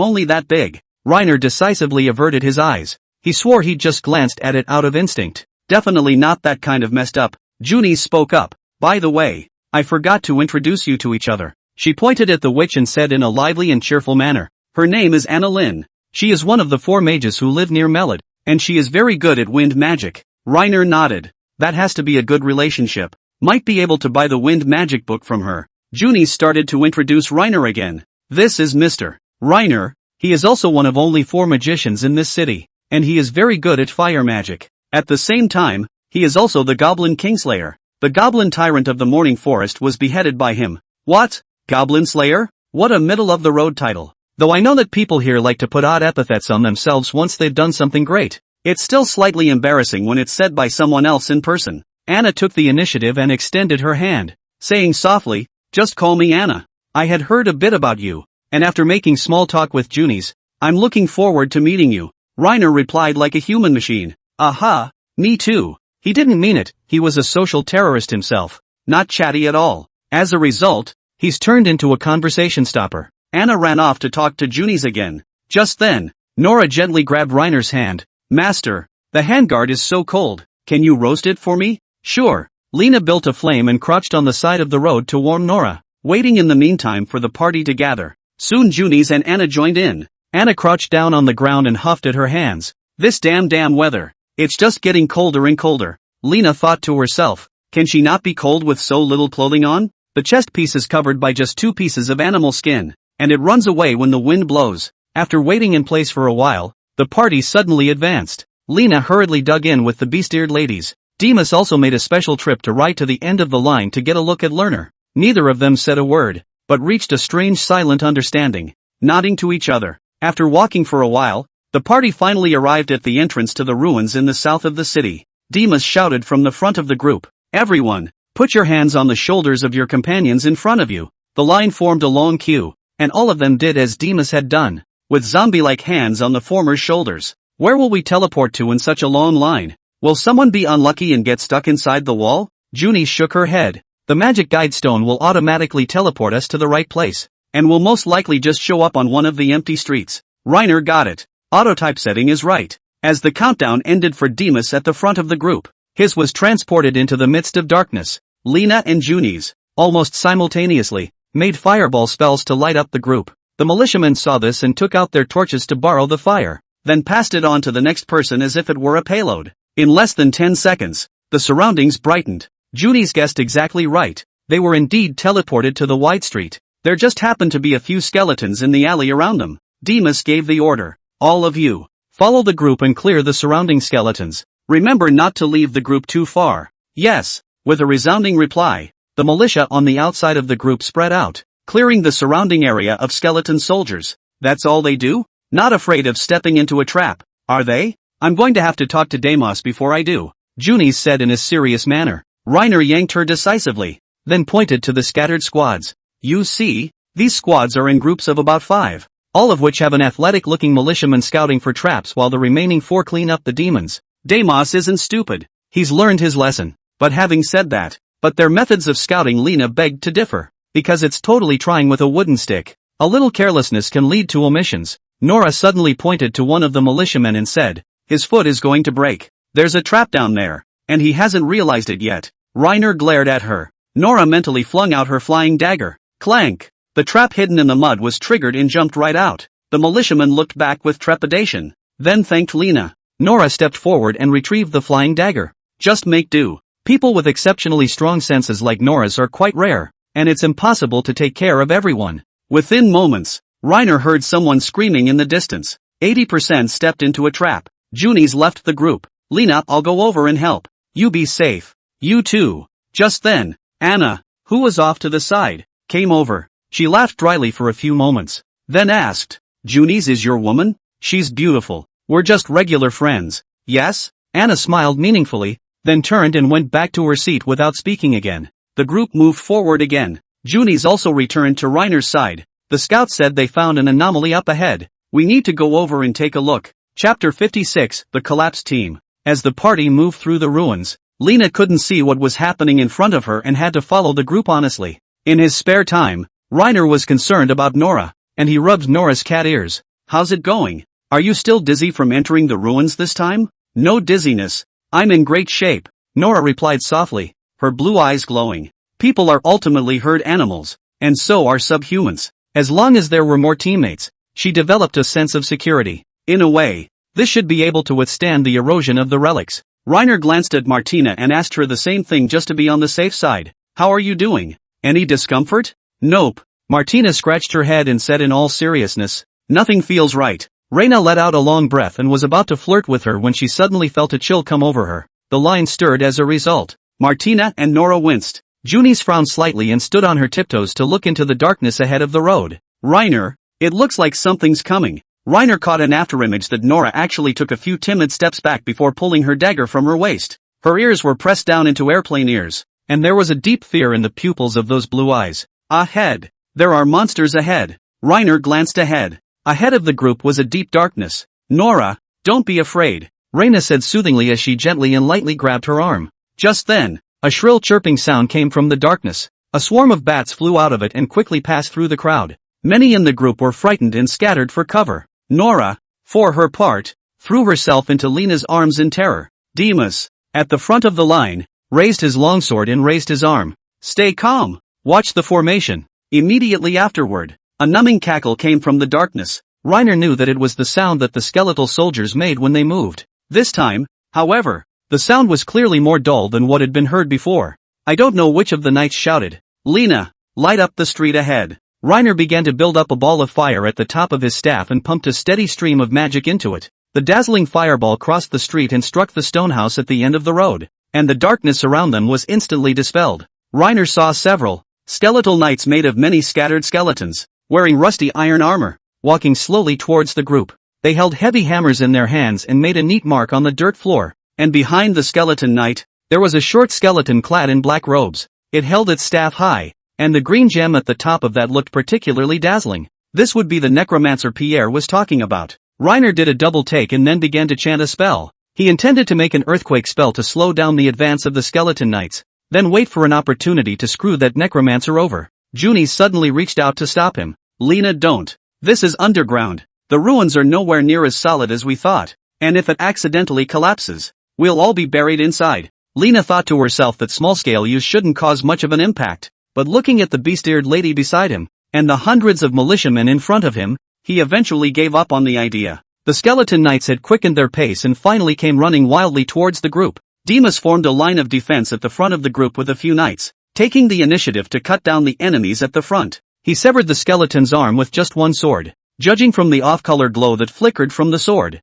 only that big. Reiner decisively averted his eyes. He swore he'd just glanced at it out of instinct. Definitely not that kind of messed up. Junis spoke up. By the way, I forgot to introduce you to each other. She pointed at the witch and said in a lively and cheerful manner. Her name is Anna Lynn. She is one of the 4 mages who live near Melod, and she is very good at wind magic. Reiner nodded. That has to be a good relationship. Might be able to buy the wind magic book from her. Junis started to introduce Reiner again. This is Mr. Reiner. He is also one of only 4 magicians in this city, and he is very good at fire magic. At the same time, he is also the Goblin Kingslayer. The Goblin Tyrant of the Morning Forest was beheaded by him. What? Goblin Slayer? What a middle-of-the-road title. Though I know that people here like to put odd epithets on themselves once they've done something great. It's still slightly embarrassing when it's said by someone else in person. Anna took the initiative and extended her hand, saying softly, just call me Anna. I had heard a bit about you, and after making small talk with Junis, I'm looking forward to meeting you. Reiner replied like a human machine. Aha, me too. He didn't mean it, he was a social terrorist himself, not chatty at all. As a result, he's turned into a conversation stopper. Anna ran off to talk to Junis again. Just then, Nora gently grabbed Reiner's hand. Master, the handguard is so cold, can you roast it for me? Sure. Lena built a flame and crouched on the side of the road to warm Nora, waiting in the meantime for the party to gather. Soon Junis and Anna joined in. Anna crouched down on the ground and huffed at her hands. This damn weather. It's just getting colder and colder. Lena thought to herself, can she not be cold with so little clothing on? The chest piece is covered by just 2 pieces of animal skin, and it runs away when the wind blows. After waiting in place for a while, the party suddenly advanced. Lena hurriedly dug in with the beast-eared ladies. Demas also made a special trip to right to the end of the line to get a look at Lerner. Neither of them said a word, but reached a strange silent understanding, nodding to each other. After walking for a while, the party finally arrived at the entrance to the ruins in the south of the city. Demas shouted from the front of the group, everyone, put your hands on the shoulders of your companions in front of you. The line formed a long queue, and all of them did as Demas had done, with zombie-like hands on the former's shoulders. Where will we teleport to in such a long line? Will someone be unlucky and get stuck inside the wall? Junis shook her head. The magic guide stone will automatically teleport us to the right place, and will most likely just show up on one of the empty streets. Reiner got it. Auto-typesetting is right. As the countdown ended for Demas at the front of the group, his was transported into the midst of darkness. Lena and Junis, almost simultaneously, made fireball spells to light up the group. The militiamen saw this and took out their torches to borrow the fire, then passed it on to the next person as if it were a payload. In less than 10 seconds, the surroundings brightened. Junis guessed exactly right. They were indeed teleported to the wide street. There just happened to be a few skeletons in the alley around them. Demas gave the order. All of you, follow the group and clear the surrounding skeletons. Remember not to leave the group too far. Yes. With a resounding reply, the militia on the outside of the group spread out, clearing the surrounding area of skeleton soldiers. That's all they do? Not afraid of stepping into a trap, are they? I'm going to have to talk to Demas before I do, Junis said in a serious manner. Reiner yanked her decisively, then pointed to the scattered squads. You see, these squads are in groups of about 5, all of which have an athletic-looking militiaman scouting for traps while the remaining 4 clean up the demons. Demas isn't stupid. He's learned his lesson. But having said that, their methods of scouting, Lena begged to differ, because it's totally trying with a wooden stick. A little carelessness can lead to omissions. Nora suddenly pointed to one of the militiamen and said, his foot is going to break. There's a trap down there, and he hasn't realized it yet. Reiner glared at her. Nora mentally flung out her flying dagger. Clank! The trap hidden in the mud was triggered and jumped right out. The militiaman looked back with trepidation, then thanked Lena. Nora stepped forward and retrieved the flying dagger. Just make do. People with exceptionally strong senses like Nora's are quite rare, and it's impossible to take care of everyone. Within moments, Reiner heard someone screaming in the distance. 80% stepped into a trap. Junis left the group. Lena, I'll go over and help. You be safe. You too. Just then, Anna, who was off to the side, came over. She laughed dryly for a few moments, then asked, Junis is your woman? She's beautiful. We're just regular friends. Yes? Anna smiled meaningfully, then turned and went back to her seat without speaking again. The group moved forward again. Junis also returned to Reiner's side. The scouts said they found an anomaly up ahead. We need to go over and take a look. Chapter 56, The Collapsed Team. As the party moved through the ruins, Lena couldn't see what was happening in front of her and had to follow the group honestly. In his spare time, Reiner was concerned about Nora, and he rubbed Nora's cat ears. How's it going? Are you still dizzy from entering the ruins this time? No dizziness. I'm in great shape, Nora replied softly, her blue eyes glowing. People are ultimately herd animals, and so are subhumans. As long as there were more teammates, she developed a sense of security. In a way, this should be able to withstand the erosion of the relics. Reiner glanced at Martina and asked her the same thing just to be on the safe side. How are you doing? Any discomfort? Nope. Martina scratched her head and said in all seriousness, nothing feels right. Reina let out a long breath and was about to flirt with her when she suddenly felt a chill come over her. The line stirred as a result. Martina and Nora winced. Junis frowned slightly and stood on her tiptoes to look into the darkness ahead of the road. Reiner, it looks like something's coming. Reiner caught an afterimage that Nora actually took a few timid steps back before pulling her dagger from her waist. Her ears were pressed down into airplane ears, and there was a deep fear in the pupils of those blue eyes. Ahead! There are monsters ahead! Reiner glanced ahead. Ahead of the group was a deep darkness. Nora, don't be afraid, Reina said soothingly as she gently and lightly grabbed her arm. Just then, a shrill chirping sound came from the darkness. A swarm of bats flew out of it and quickly passed through the crowd. Many in the group were frightened and scattered for cover. Nora, for her part, threw herself into Lena's arms in terror. Demas, at the front of the line, raised his longsword and raised his arm. Stay calm. Watch the formation. Immediately afterward, a numbing cackle came from the darkness. Reiner knew that it was the sound that the skeletal soldiers made when they moved. This time, however, the sound was clearly more dull than what had been heard before. I don't know which of the knights shouted. Lena, light up the street ahead. Reiner began to build up a ball of fire at the top of his staff and pumped a steady stream of magic into it. The dazzling fireball crossed the street and struck the stone house at the end of the road, and the darkness around them was instantly dispelled. Reiner saw several skeletal knights made of many scattered skeletons, wearing rusty iron armor, walking slowly towards the group. They held heavy hammers in their hands and made a neat mark on the dirt floor, and behind the skeleton knight, there was a short skeleton clad in black robes. It held its staff high, and the green gem at the top of that looked particularly dazzling. This would be the necromancer Pierre was talking about. Reiner did a double take and then began to chant a spell. He intended to make an earthquake spell to slow down the advance of the skeleton knights, then wait for an opportunity to screw that necromancer over. Junis suddenly reached out to stop him. Lena, don't. This is underground. The ruins are nowhere near as solid as we thought, and if it accidentally collapses, we'll all be buried inside. Lena thought to herself that small-scale use shouldn't cause much of an impact, but looking at the beast-eared lady beside him, and the hundreds of militiamen in front of him, he eventually gave up on the idea. The skeleton knights had quickened their pace and finally came running wildly towards the group. Demas formed a line of defense at the front of the group with a few knights, taking the initiative to cut down the enemies at the front. He severed the skeleton's arm with just one sword. Judging from the off-color glow that flickered from the sword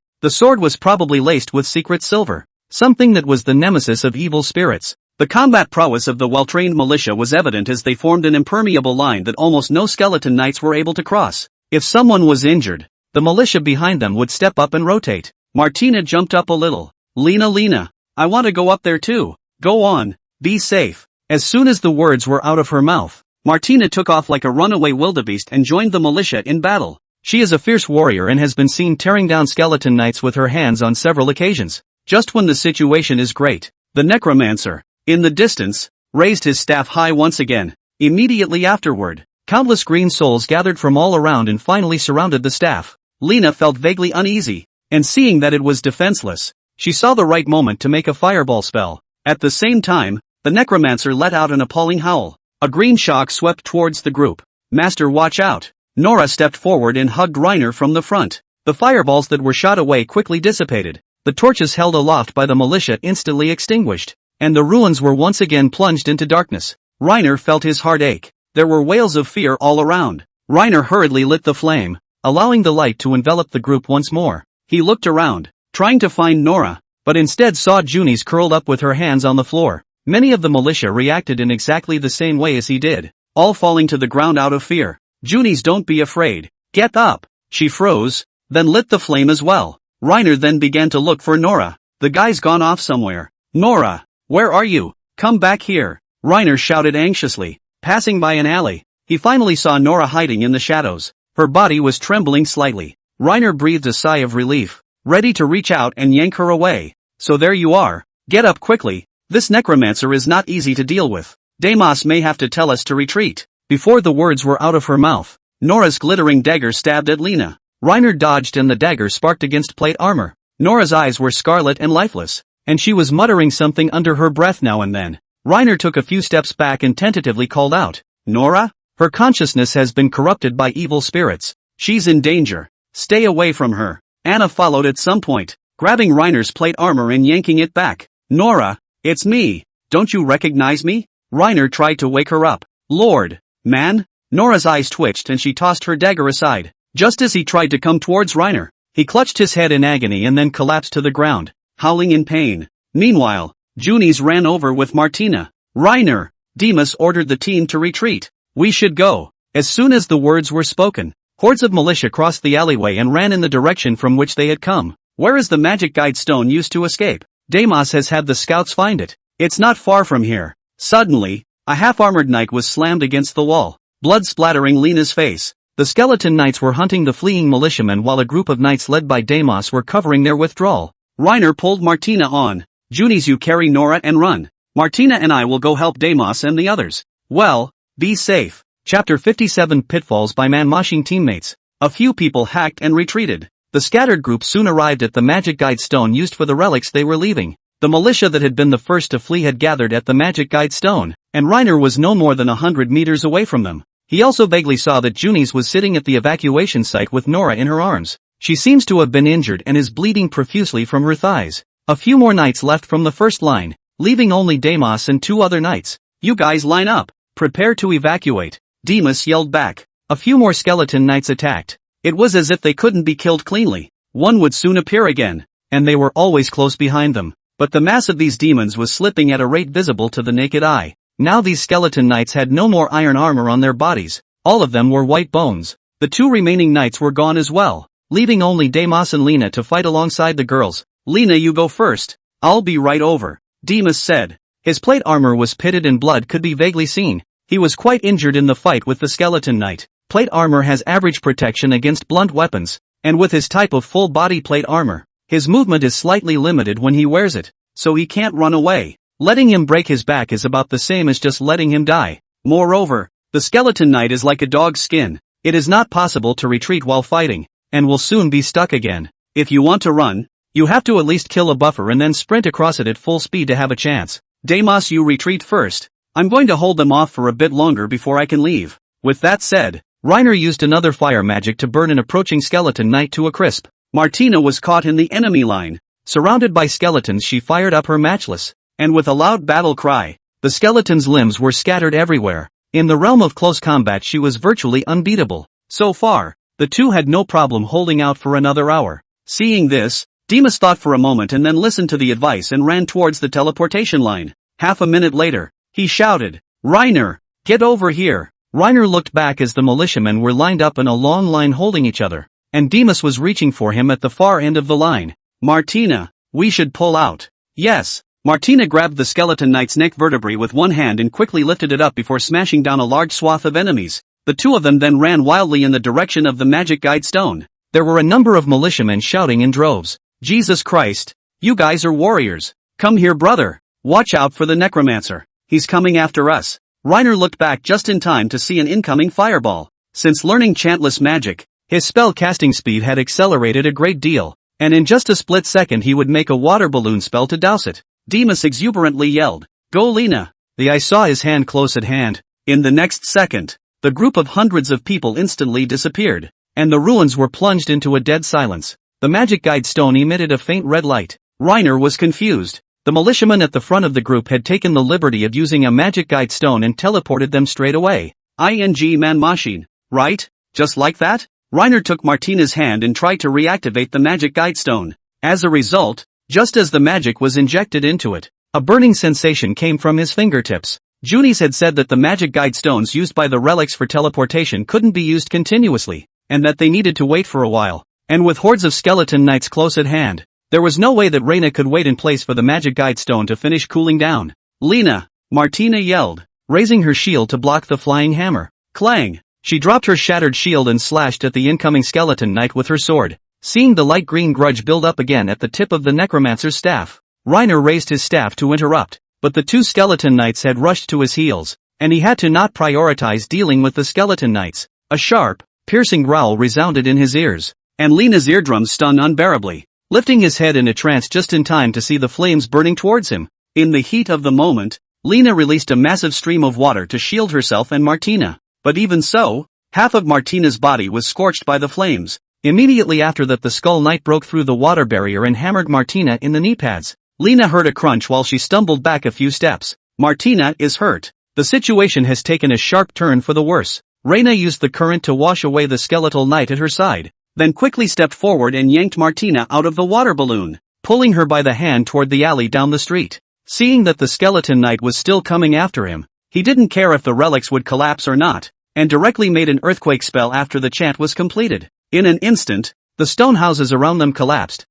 was probably laced with secret silver, something that was the nemesis of evil spirits. The combat prowess of the well-trained militia was evident as they formed an impermeable line that almost no skeleton knights were able to cross. If someone was injured, the militia behind them would step up and rotate. Martina jumped up a little. Lena, I want to go up there too. Go on, be safe. As soon as the words were out of her mouth, Martina took off like a runaway wildebeest and joined the militia in battle. She is a fierce warrior and has been seen tearing down skeleton knights with her hands on several occasions. Just when the situation is great, the necromancer, in the distance, raised his staff high once again. Immediately afterward, countless green souls gathered from all around and finally surrounded the staff. Lena felt vaguely uneasy, and seeing that it was defenseless, she saw the right moment to make a fireball spell. At the same time, the necromancer let out an appalling howl. A green shock swept towards the group. Master, watch out! Nora stepped forward and hugged Reiner from the front. The fireballs that were shot away quickly dissipated. The torches held aloft by the militia instantly extinguished, and the ruins were once again plunged into darkness. Reiner felt his heart ache. There were wails of fear all around. Reiner hurriedly lit the flame, allowing the light to envelop the group once more. He looked around, trying to find Nora, but instead saw Junis curled up with her hands on the floor. Many of the militia reacted in exactly the same way as he did, all falling to the ground out of fear. Junis, don't be afraid. Get up. She froze, then lit the flame as well. Reiner then began to look for Nora. The guy's gone off somewhere. Nora, where are you? Come back here. Reiner shouted anxiously. Passing by an alley, he finally saw Nora hiding in the shadows. Her body was trembling slightly. Reiner breathed a sigh of relief, ready to reach out and yank her away. So there you are. Get up quickly. This necromancer is not easy to deal with. Demas may have to tell us to retreat. Before the words were out of her mouth, Nora's glittering dagger stabbed at Lena. Reiner dodged and the dagger sparked against plate armor. Nora's eyes were scarlet and lifeless, and she was muttering something under her breath now and then. Reiner took a few steps back and tentatively called out, Nora? Her consciousness has been corrupted by evil spirits. She's in danger. Stay away from her. Anna followed at some point, grabbing Reiner's plate armor and yanking it back. Nora, it's me. Don't you recognize me? Reiner tried to wake her up. Lord, man? Nora's eyes twitched and she tossed her dagger aside. Just as he tried to come towards Reiner, he clutched his head in agony and then collapsed to the ground, howling in pain. Meanwhile, Junis ran over with Martina. Reiner, Demas ordered the team to retreat. We should go. As soon as the words were spoken, hordes of militia crossed the alleyway and ran in the direction from which they had come. Where is the magic guide stone used to escape? Demas has had the scouts find it. It's not far from here. Suddenly, a half-armored knight was slammed against the wall, blood splattering Lena's face. The skeleton knights were hunting the fleeing militiamen while a group of knights led by Demas were covering their withdrawal. Reiner pulled Martina on. Junis, you carry Nora and run. Martina and I will go help Demas and the others. Well, be safe. Chapter 57 Pitfalls by manhwa teammates. A few people hacked and retreated. The scattered group soon arrived at the magic guide stone used for the relics they were leaving. The militia that had been the first to flee had gathered at the magic guide stone, and Reiner was no more than 100 meters away from them. He also vaguely saw that Junis was sitting at the evacuation site with Nora in her arms. She seems to have been injured and is bleeding profusely from her thighs. A few more knights left from the first line, leaving only Demas and 2 other knights. You guys line up. Prepare to evacuate. Demas yelled back. A few more skeleton knights attacked. It was as if they couldn't be killed cleanly. One would soon appear again, and they were always close behind them. But the mass of these demons was slipping at a rate visible to the naked eye. Now these skeleton knights had no more iron armor on their bodies. All of them were white bones. The 2 remaining knights were gone as well, leaving only Demas and Lena to fight alongside the girls. Lena, you go first. I'll be right over, Demas said. His plate armor was pitted and blood could be vaguely seen. He was quite injured in the fight with the skeleton knight. Plate armor has average protection against blunt weapons, and with his type of full-body plate armor, his movement is slightly limited when he wears it, so he can't run away. Letting him break his back is about the same as just letting him die. Moreover, the skeleton knight is like a dog's skin. It is not possible to retreat while fighting, and will soon be stuck again. If you want to run, you have to at least kill a buffer and then sprint across it at full speed to have a chance. Deimos, you retreat first. I'm going to hold them off for a bit longer before I can leave. With that said, Reiner used another fire magic to burn an approaching skeleton knight to a crisp. Martina was caught in the enemy line. Surrounded by skeletons, she fired up her matchless, and with a loud battle cry, the skeleton's limbs were scattered everywhere. In the realm of close combat she was virtually unbeatable. So far, the two had no problem holding out for another hour. Seeing this, Demas thought for a moment and then listened to the advice and ran towards the teleportation line. Half a minute later, he shouted, "Reiner, get over here!" Reiner looked back as the militiamen were lined up in a long line holding each other, and Demas was reaching for him at the far end of the line. "Martina, we should pull out." "Yes." Martina grabbed the skeleton knight's neck vertebrae with one hand and quickly lifted it up before smashing down a large swath of enemies. The two of them then ran wildly in the direction of the magic guide stone. There were a number of militiamen shouting in droves, "Jesus Christ! You guys are warriors! Come here, brother! Watch out for the necromancer! He's coming after us!" Reiner looked back just in time to see an incoming fireball. Since learning chantless magic, his spell casting speed had accelerated a great deal, and in just a split second he would make a water balloon spell to douse it. Demas exuberantly yelled, "Go Lena!" The eye saw his hand close at hand. In the next second, the group of hundreds of people instantly disappeared, and the ruins were plunged into a dead silence. The magic guide stone emitted a faint red light. Reiner was confused. The militiamen at the front of the group had taken the liberty of using a magic guide stone and teleported them straight away. Man machine, right? Just like that? Reiner took Martina's hand and tried to reactivate the magic guide stone. As a result, just as the magic was injected into it, a burning sensation came from his fingertips. Junis had said that the magic guide stones used by the relics for teleportation couldn't be used continuously, and that they needed to wait for a while. And with hordes of skeleton knights close at hand, there was no way that Reina could wait in place for the magic guide stone to finish cooling down. "Lena!" Martina yelled, raising her shield to block the flying hammer. Clang! She dropped her shattered shield and slashed at the incoming skeleton knight with her sword. Seeing the light green grudge build up again at the tip of the necromancer's staff, Reiner raised his staff to interrupt, but the two skeleton knights had rushed to his heels, and he had to not prioritize dealing with the skeleton knights. A sharp, piercing growl resounded in his ears, and Lena's eardrums stung unbearably, lifting his head in a trance just in time to see the flames burning towards him. In the heat of the moment, Lena released a massive stream of water to shield herself and Martina, but even so, half of Martina's body was scorched by the flames. Immediately after that, the Skull Knight broke through the water barrier and hammered Martina in the knee pads. Lena heard a crunch while she stumbled back a few steps. Martina is hurt. The situation has taken a sharp turn for the worse. Reina used the current to wash away the skeletal knight at her side, then quickly stepped forward and yanked Martina out of the water balloon, pulling her by the hand toward the alley down the street. Seeing that the skeleton knight was still coming after him, he didn't care if the relics would collapse or not, and directly made an earthquake spell after the chant was completed. In an instant, the stone houses around them collapsed.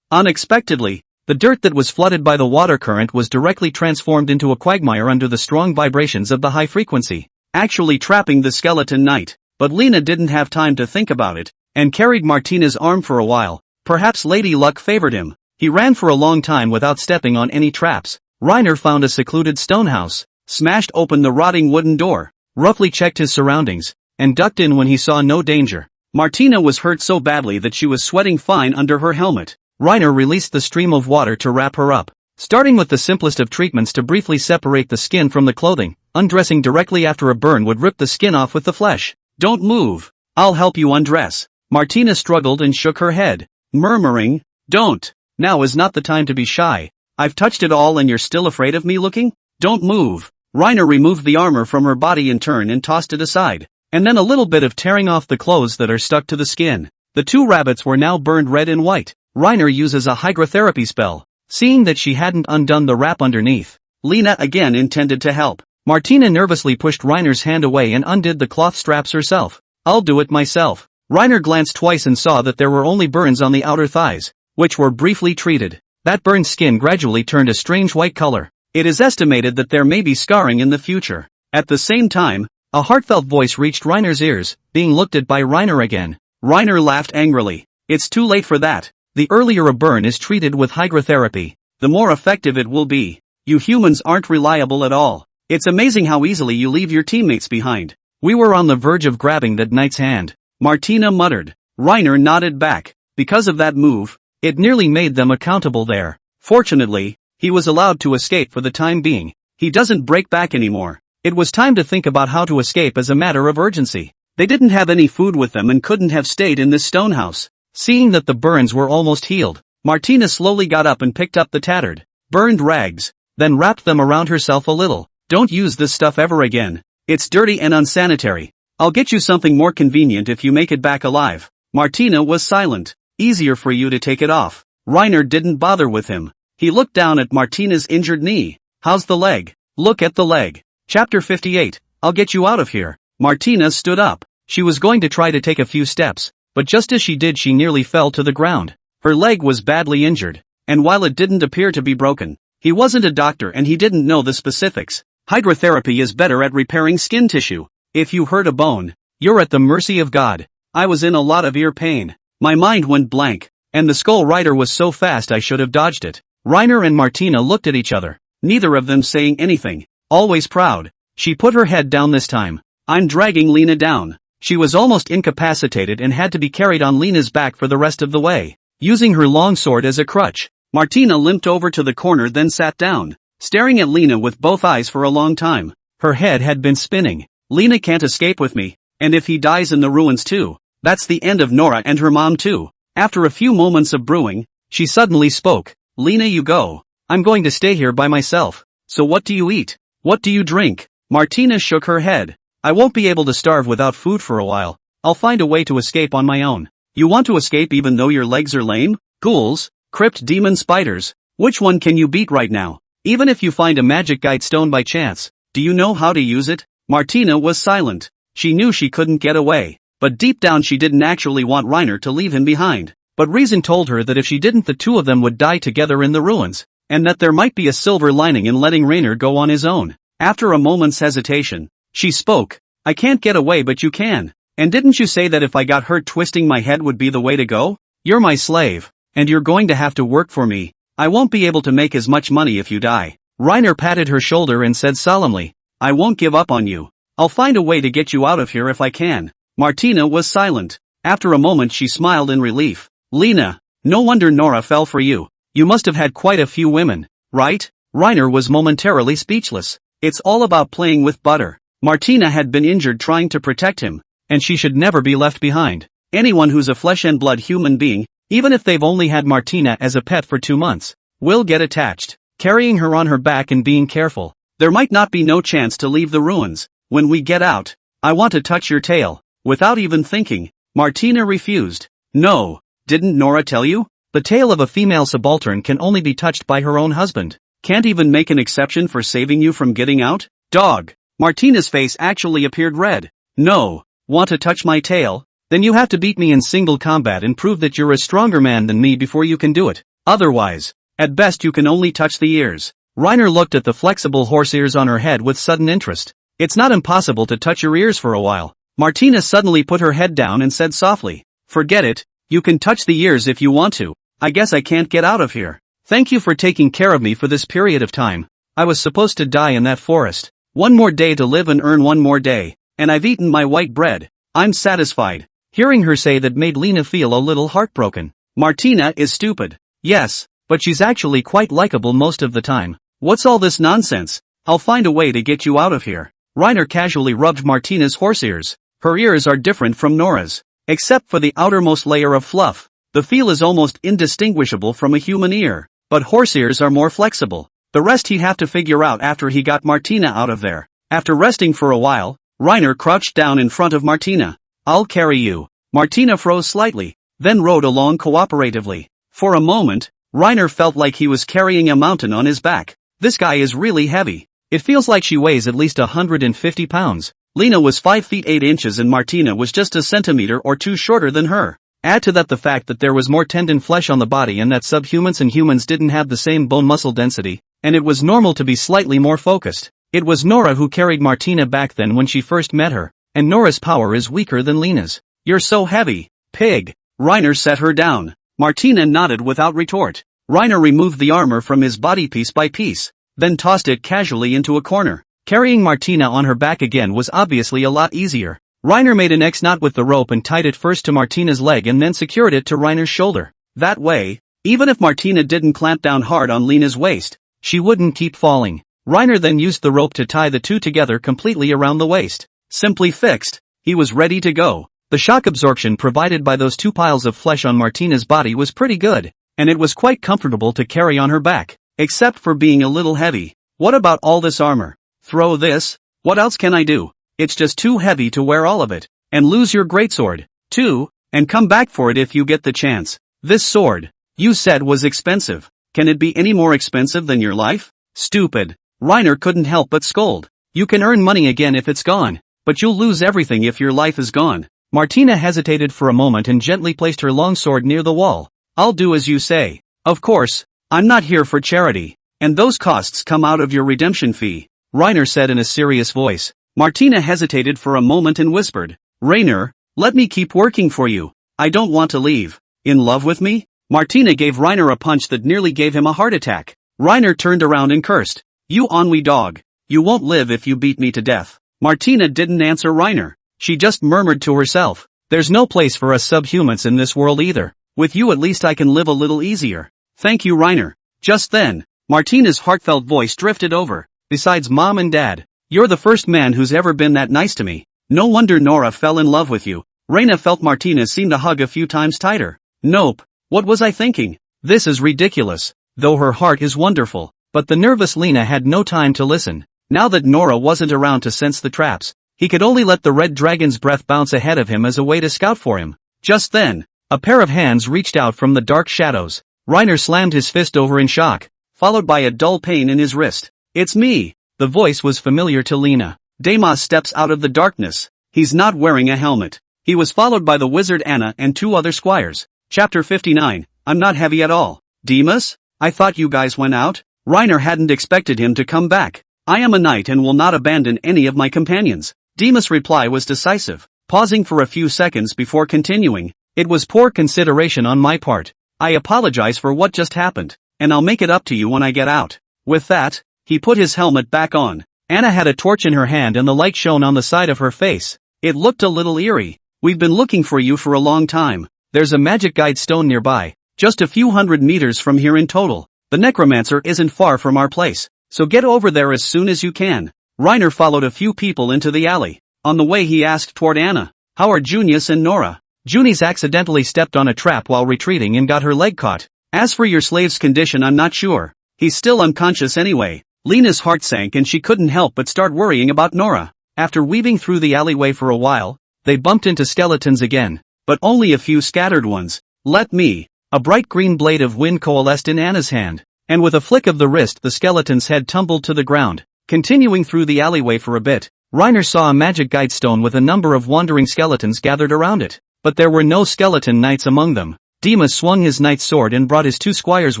Unexpectedly, the dirt that was flooded by the water current was directly transformed into a quagmire under the strong vibrations of the high frequency, actually trapping the skeleton knight. But Lena didn't have time to think about it, and carried Martina's arm for a while. Perhaps Lady Luck favored him. He ran for a long time without stepping on any traps. Reiner found a secluded stone house, smashed open the rotting wooden door, roughly checked his surroundings, and ducked in when he saw no danger. Martina was hurt so badly that she was sweating fine under her helmet. Reiner released the stream of water to wrap her up, starting with the simplest of treatments to briefly separate the skin from the clothing. Undressing directly after a burn would rip the skin off with the flesh. "Don't move. I'll help you undress." Martina struggled and shook her head, murmuring, "Don't. Now is not the time to be shy. I've touched it all and you're still afraid of me looking? Don't move." Reiner removed the armor from her body in turn and tossed it aside, and then a little bit of tearing off the clothes that are stuck to the skin. The two rabbits were now burned red and white. Reiner uses a hygrotherapy spell. Seeing that she hadn't undone the wrap underneath, Lena again intended to help. Martina nervously pushed Reiner's hand away and undid the cloth straps herself. "I'll do it myself." Reiner glanced twice and saw that there were only burns on the outer thighs, which were briefly treated. That burned skin gradually turned a strange white color. It is estimated that there may be scarring in the future. At the same time, a heartfelt voice reached Reiner's ears, being looked at by Reiner again. Reiner laughed angrily. It's too late for that. The earlier a burn is treated with hydrotherapy, the more effective it will be. You humans aren't reliable at all. It's amazing how easily you leave your teammates behind. We were on the verge of grabbing that knight's hand, Martina muttered. Reiner nodded back. Because of that move, it nearly made them accountable there. Fortunately, he was allowed to escape for the time being. He doesn't break back anymore. It was time to think about how to escape as a matter of urgency. They didn't have any food with them and couldn't have stayed in this stone house. Seeing that the burns were almost healed, Martina slowly got up and picked up the tattered, burned rags, then wrapped them around herself a little. Don't use this stuff ever again. It's dirty and unsanitary. I'll get you something more convenient if you make it back alive. Martina was silent. Easier for you to take it off. Reiner didn't bother with him. He looked down at Martina's injured knee. How's the leg? Look at the leg. Chapter 58. I'll get you out of here. Martina stood up. She was going to try to take a few steps, but just as she did she nearly fell to the ground. Her leg was badly injured, and while it didn't appear to be broken, he wasn't a doctor and he didn't know the specifics. Hydrotherapy is better at repairing skin tissue. If you hurt a bone, you're at the mercy of God. I was in a lot of ear pain. My mind went blank, and the skull rider was so fast I should have dodged it. Reiner and Martina looked at each other, neither of them saying anything. Always proud, she put her head down this time. I'm dragging Lena down. She was almost incapacitated and had to be carried on Lena's back for the rest of the way, using her long sword as a crutch. Martina limped over to the corner then sat down, staring at Lena with both eyes for a long time. Her head had been spinning. Lena can't escape with me, and if he dies in the ruins too, that's the end of Nora and her mom too. After a few moments of brewing, she suddenly spoke. Lena, you go. I'm going to stay here by myself. So what do you eat? What do you drink? Martina shook her head. I won't be able to starve without food for a while. I'll find a way to escape on my own. You want to escape even though your legs are lame? Ghouls, crypt demon spiders. Which one can you beat right now? Even if you find a magic guide stone by chance, do you know how to use it? Martina was silent. She knew she couldn't get away, but deep down she didn't actually want Reiner to leave him behind. But reason told her that if she didn't the two of them would die together in the ruins, and that there might be a silver lining in letting Reiner go on his own. After a moment's hesitation, she spoke. I can't get away but you can. And didn't you say that if I got hurt twisting my head would be the way to go? You're my slave, and you're going to have to work for me. I won't be able to make as much money if you die. Reiner patted her shoulder and said solemnly, I won't give up on you. I'll find a way to get you out of here if I can. Martina was silent. After a moment she smiled in relief. Lena, no wonder Nora fell for you. You must have had quite a few women, right? Reiner was momentarily speechless. It's all about playing with butter. Martina had been injured trying to protect him, and she should never be left behind. Anyone who's a flesh and blood human being, even if they've only had Martina as a pet for 2 months, will get attached. Carrying her on her back and being careful. There might not be no chance to leave the ruins. When we get out, I want to touch your tail. Without even thinking, Martina refused. No, didn't Nora tell you? The tail of a female subaltern can only be touched by her own husband. Can't even make an exception for saving you from getting out? Dog. Martina's face actually appeared red. No. Want to touch my tail? Then you have to beat me in single combat and prove that you're a stronger man than me before you can do it. Otherwise, at best you can only touch the ears. Reiner looked at the flexible horse ears on her head with sudden interest. It's not impossible to touch your ears for a while. Martina suddenly put her head down and said softly, forget it, you can touch the ears if you want to. I guess I can't get out of here. Thank you for taking care of me for this period of time. I was supposed to die in that forest. One more day to live and earn one more day, and I've eaten my white bread. I'm satisfied. Hearing her say that made Lena feel a little heartbroken. Martina is stupid. Yes, but she's actually quite likable most of the time. What's all this nonsense? I'll find a way to get you out of here. Reiner casually rubbed Martina's horse ears. Her ears are different from Nora's. Except for the outermost layer of fluff, the feel is almost indistinguishable from a human ear. But horse ears are more flexible. The rest he'd have to figure out after he got Martina out of there. After resting for a while, Reiner crouched down in front of Martina. I'll carry you. Martina froze slightly, then rode along cooperatively. For a moment, Reiner felt like he was carrying a mountain on his back. This guy is really heavy. It feels like she weighs at least 150 pounds. Lena was 5 feet 8 inches and Martina was just a centimeter or two shorter than her. Add to that the fact that there was more tendon flesh on the body and that subhumans and humans didn't have the same bone muscle density, and it was normal to be slightly more focused. It was Nora who carried Martina back then when she first met her, and Nora's power is weaker than Lena's. You're so heavy, pig. Reiner set her down. Martina nodded without retort. Reiner removed the armor from his body piece by piece, then tossed it casually into a corner. Carrying Martina on her back again was obviously a lot easier. Reiner made an X knot with the rope and tied it first to Martina's leg and then secured it to Reiner's shoulder. That way, even if Martina didn't clamp down hard on Lena's waist, she wouldn't keep falling. Reiner then used the rope to tie the two together completely around the waist. Simply fixed, he was ready to go. The shock absorption provided by those two piles of flesh on Martina's body was pretty good, and it was quite comfortable to carry on her back, except for being a little heavy. What about all this armor? Throw this? What else can I do? It's just too heavy to wear all of it, and lose your greatsword, too, and come back for it if you get the chance. This sword, you said was expensive. Can it be any more expensive than your life? Stupid. Reiner couldn't help but scold. You can earn money again if it's gone, but you'll lose everything if your life is gone. Martina hesitated for a moment and gently placed her longsword near the wall. I'll do as you say. Of course, I'm not here for charity, and those costs come out of your redemption fee, Reiner said in a serious voice. Martina hesitated for a moment and whispered, Reiner, let me keep working for you. I don't want to leave. In love with me? Martina gave Reiner a punch that nearly gave him a heart attack. Reiner turned around and cursed. You ennui dog. You won't live if you beat me to death. Martina didn't answer Reiner. She just murmured to herself, there's no place for us subhumans in this world either. With you at least I can live a little easier. Thank you, Reiner. Just then, Martina's heartfelt voice drifted over. Besides Mom and Dad, you're the first man who's ever been that nice to me. No wonder Nora fell in love with you. Reina felt Martina seem to hug a few times tighter. Nope. What was I thinking? This is ridiculous. Though her heart is wonderful. But the nervous Lena had no time to listen. Now that Nora wasn't around to sense the traps, he could only let the red dragon's breath bounce ahead of him as a way to scout for him. Just then, a pair of hands reached out from the dark shadows. Reiner slammed his fist over in shock, followed by a dull pain in his wrist. It's me. The voice was familiar to Lena. Deimos steps out of the darkness. He's not wearing a helmet. He was followed by the wizard Anna and two other squires. Chapter 59, I'm not heavy at all. Deimos? I thought you guys went out? Reiner hadn't expected him to come back. I am a knight and will not abandon any of my companions. Deimos' reply was decisive, pausing for a few seconds before continuing. It was poor consideration on my part. I apologize for what just happened, and I'll make it up to you when I get out. With that, he put his helmet back on. Anna had a torch in her hand and the light shone on the side of her face. It looked a little eerie. We've been looking for you for a long time. There's a magic guide stone nearby, just a few hundred meters from here in total. The necromancer isn't far from our place, so get over there as soon as you can. Reiner followed a few people into the alley. On the way he asked toward Anna, how are Junis and Nora? Junis accidentally stepped on a trap while retreating and got her leg caught. As for your slave's condition, I'm not sure. He's still unconscious anyway. Lena's heart sank and she couldn't help but start worrying about Nora. After weaving through the alleyway for a while, they bumped into skeletons again, but only a few scattered ones. Let me. A bright green blade of wind coalesced in Anna's hand, and with a flick of the wrist the skeleton's head tumbled to the ground. Continuing through the alleyway for a bit, Reiner saw a magic guide stone with a number of wandering skeletons gathered around it, but there were no skeleton knights among them. Demas swung his knight's sword and brought his two squires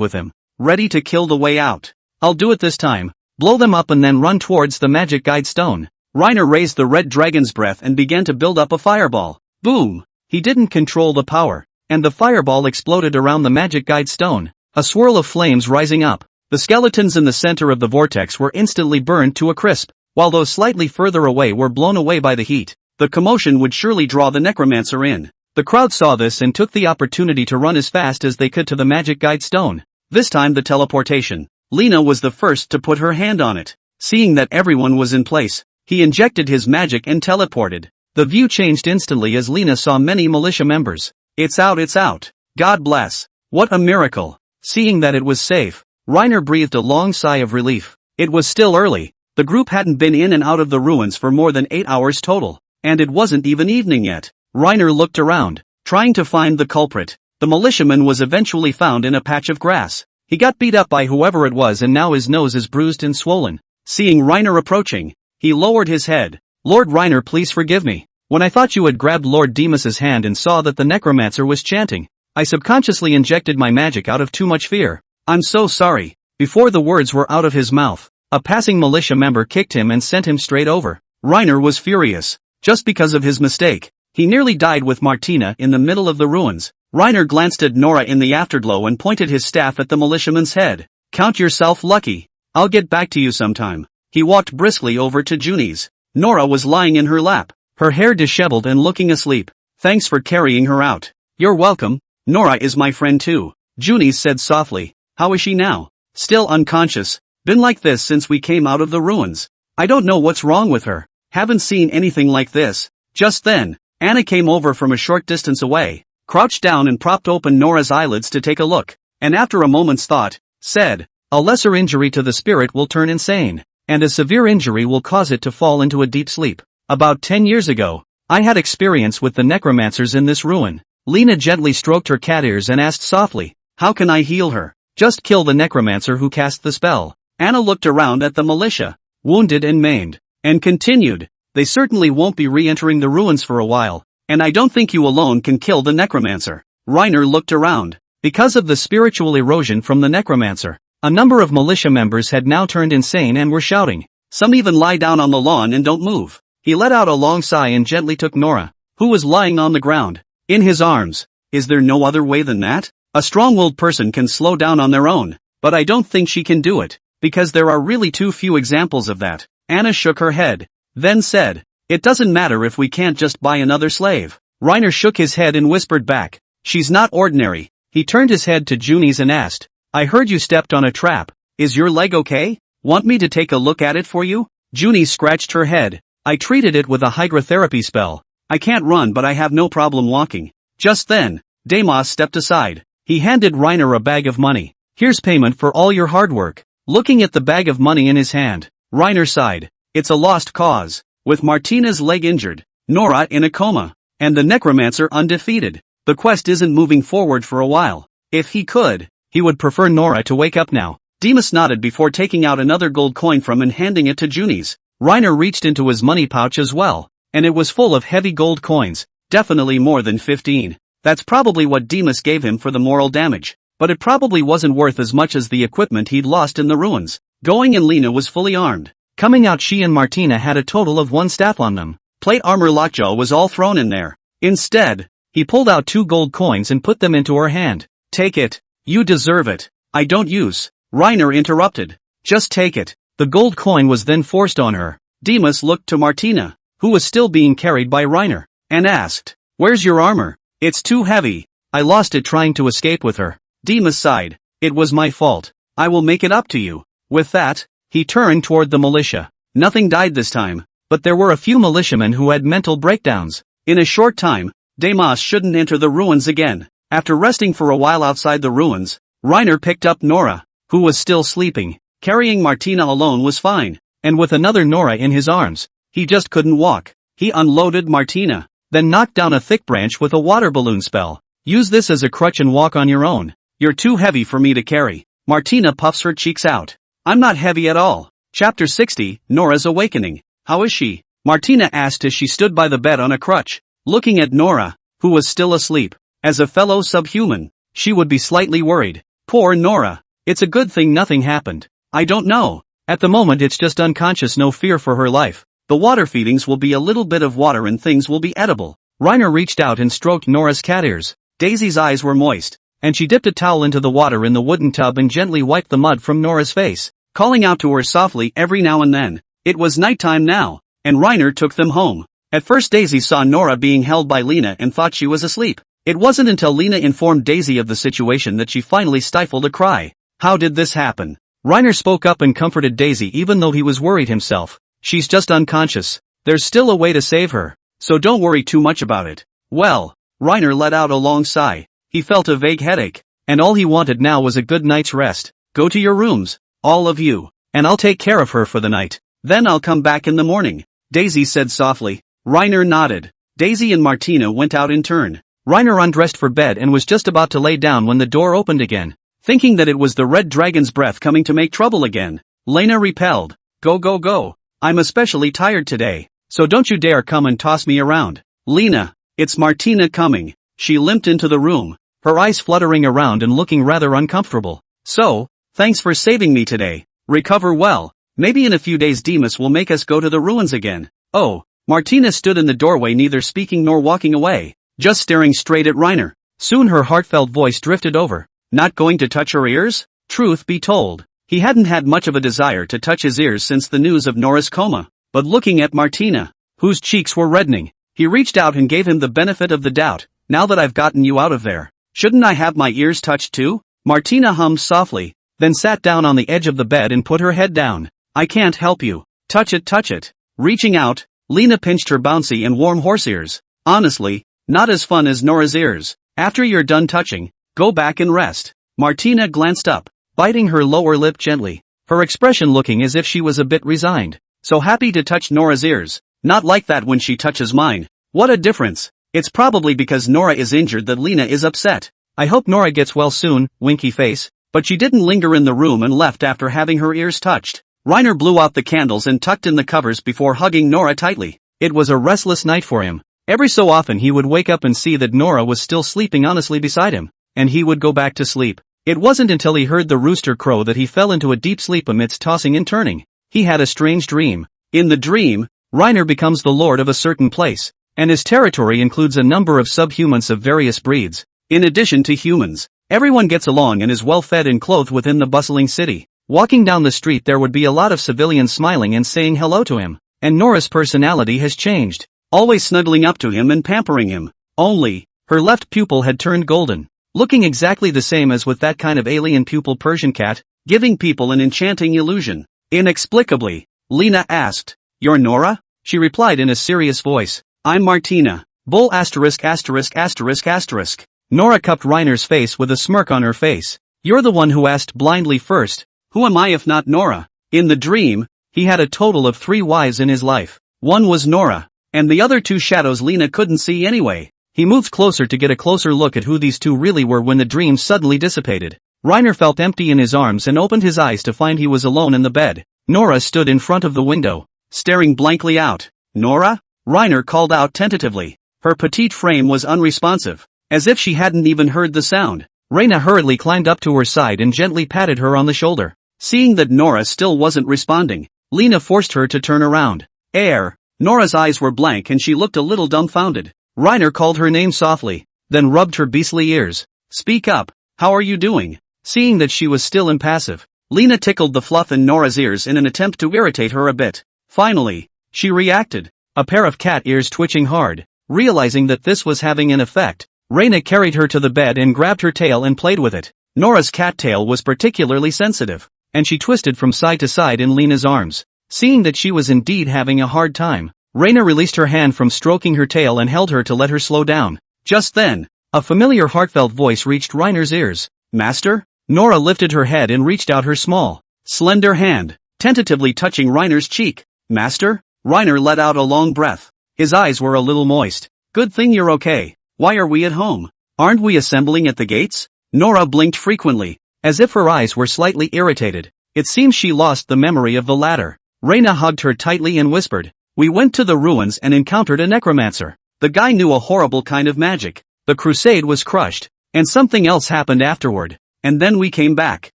with him, ready to kill the way out. I'll do it this time. Blow them up and then run towards the magic guide stone. Reiner raised the red dragon's breath and began to build up a fireball. Boom! He didn't control the power, and the fireball exploded around the magic guide stone, a swirl of flames rising up. The skeletons in the center of the vortex were instantly burned to a crisp, while those slightly further away were blown away by the heat. The commotion would surely draw the necromancer in. The crowd saw this and took the opportunity to run as fast as they could to the magic guide stone. This time the teleportation. Lena was the first to put her hand on it. Seeing that everyone was in place, he injected his magic and teleported. The view changed instantly as Lena saw many militia members. It's out, it's out. God bless. What a miracle. Seeing that it was safe, Reiner breathed a long sigh of relief. It was still early. The group hadn't been in and out of the ruins for more than 8 hours total, and it wasn't even evening yet. Reiner looked around, trying to find the culprit. The militiaman was eventually found in a patch of grass. He got beat up by whoever it was and now his nose is bruised and swollen. Seeing Reiner approaching, he lowered his head. Lord Reiner, please forgive me. When I thought you had grabbed Lord Demas's hand and saw that the necromancer was chanting, I subconsciously injected my magic out of too much fear. I'm so sorry. Before the words were out of his mouth, A passing militia member kicked him and sent him straight over. Reiner was furious. Just because of his mistake, he nearly died with Martina in the middle of the ruins. Reiner glanced at Nora in the afterglow and pointed his staff at the militiaman's head. Count yourself lucky. I'll get back to you sometime. He walked briskly over to Junis. Nora was lying in her lap, her hair disheveled and looking asleep. Thanks for carrying her out. You're welcome. Nora is my friend too, Junis said softly. How is she now? Still unconscious. Been like this since we came out of the ruins. I don't know what's wrong with her. Haven't seen anything like this. Just then, Anna came over from a short distance away, crouched down and propped open Nora's eyelids to take a look, and after a moment's thought, said, a lesser injury to the spirit will turn insane, and a severe injury will cause it to fall into a deep sleep. About 10 years ago, I had experience with the necromancers in this ruin. Lena gently stroked her cat ears and asked softly, how can I heal her? Just kill the necromancer who cast the spell. Anna looked around at the militia, wounded and maimed, and continued, they certainly won't be re-entering the ruins for a while, and I don't think you alone can kill the necromancer. Reiner looked around. Because of the spiritual erosion from the necromancer, a number of militia members had now turned insane and were shouting. Some even lie down on the lawn and don't move. He let out a long sigh and gently took Nora, who was lying on the ground, in his arms. Is there no other way than that? A strong-willed person can slow down on their own, but I don't think she can do it, because there are really too few examples of that. Anna shook her head, then said, it doesn't matter if we can't just buy another slave. Reiner shook his head and whispered back, she's not ordinary. He turned his head to Junis and asked, I heard you stepped on a trap. Is your leg okay? Want me to take a look at it for you? Junis scratched her head. I treated it with a hydrotherapy spell. I can't run but I have no problem walking. Just then, Deimos stepped aside. He handed Reiner a bag of money. Here's payment for all your hard work. Looking at the bag of money in his hand, Reiner sighed. It's a lost cause. With Martina's leg injured, Nora in a coma, and the necromancer undefeated, the quest isn't moving forward for a while. If he could, he would prefer Nora to wake up now. Demas nodded before taking out another gold coin from and handing it to Junis. Reiner reached into his money pouch as well, and it was full of heavy gold coins, definitely more than 15. That's probably what Demas gave him for the moral damage, but it probably wasn't worth as much as the equipment he'd lost in the ruins. Going in, Lena was fully armed. Coming out, she and Martina had a total of 1 staff on them. Plate armor lockjaw was all thrown in there. Instead, he pulled out 2 gold coins and put them into her hand. Take it. You deserve it. I don't use. Reiner interrupted. Just take it. The gold coin was then forced on her. Demas looked to Martina, who was still being carried by Reiner, and asked, where's your armor? It's too heavy. I lost it trying to escape with her. Demas sighed. It was my fault. I will make it up to you. With that, he turned toward the militia. Nothing died this time, but there were a few militiamen who had mental breakdowns. In a short time, Demas shouldn't enter the ruins again. After resting for a while outside the ruins, Reiner picked up Nora, who was still sleeping. Carrying Martina alone was fine, and with another Nora in his arms, he just couldn't walk. He unloaded Martina, then knocked down a thick branch with a water balloon spell. Use this as a crutch and walk on your own. You're too heavy for me to carry. Martina puffs her cheeks out. I'm not heavy at all. Chapter 60, Nora's Awakening. How is she? Martina asked as she stood by the bed on a crutch, looking at Nora, who was still asleep. As a fellow subhuman, she would be slightly worried. Poor Nora. It's a good thing nothing happened. I don't know. At the moment it's just unconscious, no fear for her life. The water feedings will be a little bit of water and things will be edible. Reiner reached out and stroked Nora's cat ears. Daisy's eyes were moist, and she dipped a towel into the water in the wooden tub and gently wiped the mud from Nora's face, calling out to her softly every now and then. It was nighttime now, and Reiner took them home. At first Daisy saw Nora being held by Lena and thought she was asleep. It wasn't until Lena informed Daisy of the situation that she finally stifled a cry. How did this happen? Reiner spoke up and comforted Daisy even though he was worried himself. She's just unconscious. There's still a way to save her, so don't worry too much about it. Well, Reiner let out a long sigh. He felt a vague headache, and all he wanted now was a good night's rest. Go to your rooms, all of you, and I'll take care of her for the night. Then I'll come back in the morning, Daisy said softly. Reiner nodded. Daisy and Martina went out in turn. Reiner undressed for bed and was just about to lay down when the door opened again. Thinking that it was the red dragon's breath coming to make trouble again, Lena repelled. Go go go. I'm especially tired today, so don't you dare come and toss me around. Lena, it's Martina coming. She limped into the room, her eyes fluttering around and looking rather uncomfortable. So, thanks for saving me today. Recover well. Maybe in a few days Demas will make us go to the ruins again. Oh. Martina stood in the doorway, neither speaking nor walking away, just staring straight at Reiner. Soon her heartfelt voice drifted over. Not going to touch her ears? Truth be told, he hadn't had much of a desire to touch his ears since the news of Nora's coma, but looking at Martina, whose cheeks were reddening, he reached out and gave him the benefit of the doubt. Now that I've gotten you out of there, shouldn't I have my ears touched too? Martina hummed softly, then sat down on the edge of the bed and put her head down. I can't help you. Touch it, touch it. Reaching out, Lena pinched her bouncy and warm horse ears. Honestly, not as fun as Nora's ears. After you're done touching, go back and rest. Martina glanced up, biting her lower lip gently, her expression looking as if she was a bit resigned. So happy to touch Nora's ears. Not like that when she touches mine. What a difference. It's probably because Nora is injured that Lena is upset. I hope Nora gets well soon, winky face. But she didn't linger in the room and left after having her ears touched. Reiner blew out the candles and tucked in the covers before hugging Nora tightly. It was a restless night for him. Every so often he would wake up and see that Nora was still sleeping honestly beside him, and he would go back to sleep. It wasn't until he heard the rooster crow that he fell into a deep sleep amidst tossing and turning. He had a strange dream. In the dream, Reiner becomes the lord of a certain place, and his territory includes a number of subhumans of various breeds. In addition to humans, everyone gets along and is well fed and clothed within the bustling city. Walking down the street there would be a lot of civilians smiling and saying hello to him, and Nora's personality has changed, always snuggling up to him and pampering him. Only, her left pupil had turned golden, looking exactly the same as with that kind of alien pupil Persian cat, giving people an enchanting illusion. Inexplicably, Lena asked, "You're Nora?" She replied in a serious voice, "I'm Martina." Bull asterisk asterisk asterisk asterisk. Nora cupped Reiner's face with a smirk on her face. "You're the one who asked blindly first. Who am I if not Nora?" In the dream, he had a total of 3 wives in his life. One was Nora, and the other 2 shadows Lena couldn't see anyway. He moved closer to get a closer look at who these 2 really were when the dream suddenly dissipated. Reiner felt empty in his arms and opened his eyes to find he was alone in the bed. Nora stood in front of the window, staring blankly out. "Nora?" Reiner called out tentatively. Her petite frame was unresponsive, as if she hadn't even heard the sound. Reina hurriedly climbed up to her side and gently patted her on the shoulder. Seeing that Nora still wasn't responding, Lena forced her to turn around. Nora's eyes were blank and she looked a little dumbfounded. Reiner called her name softly, then rubbed her beastly ears. "Speak up, how are you doing?" Seeing that she was still impassive, Lena tickled the fluff in Nora's ears in an attempt to irritate her a bit. Finally, she reacted, a pair of cat ears twitching hard. Realizing that this was having an effect, Reina carried her to the bed and grabbed her tail and played with it. Nora's cat tail was particularly sensitive, and she twisted from side to side in Lena's arms. Seeing that she was indeed having a hard time, Reina released her hand from stroking her tail and held her to let her slow down. Just then, a familiar heartfelt voice reached Reiner's ears. "Master?" Nora lifted her head and reached out her small, slender hand, tentatively touching Reiner's cheek. "Master?" Reiner let out a long breath. His eyes were a little moist. "Good thing you're okay. Why are we at home? Aren't we assembling at the gates?" Nora blinked frequently, as if her eyes were slightly irritated. It seems she lost the memory of the latter. Reina hugged her tightly and whispered, "We went to the ruins and encountered a necromancer. The guy knew a horrible kind of magic. The crusade was crushed, and something else happened afterward. And then we came back.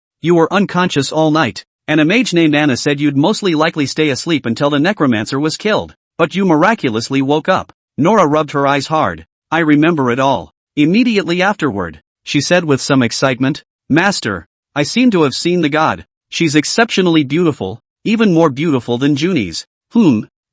You were unconscious all night, and a mage named Anna said you'd mostly likely stay asleep until the necromancer was killed. But you miraculously woke up." Nora rubbed her eyes hard. "I remember it all. Immediately afterward," she said with some excitement. "Master, I seem to have seen the god. She's exceptionally beautiful, even more beautiful than Junis.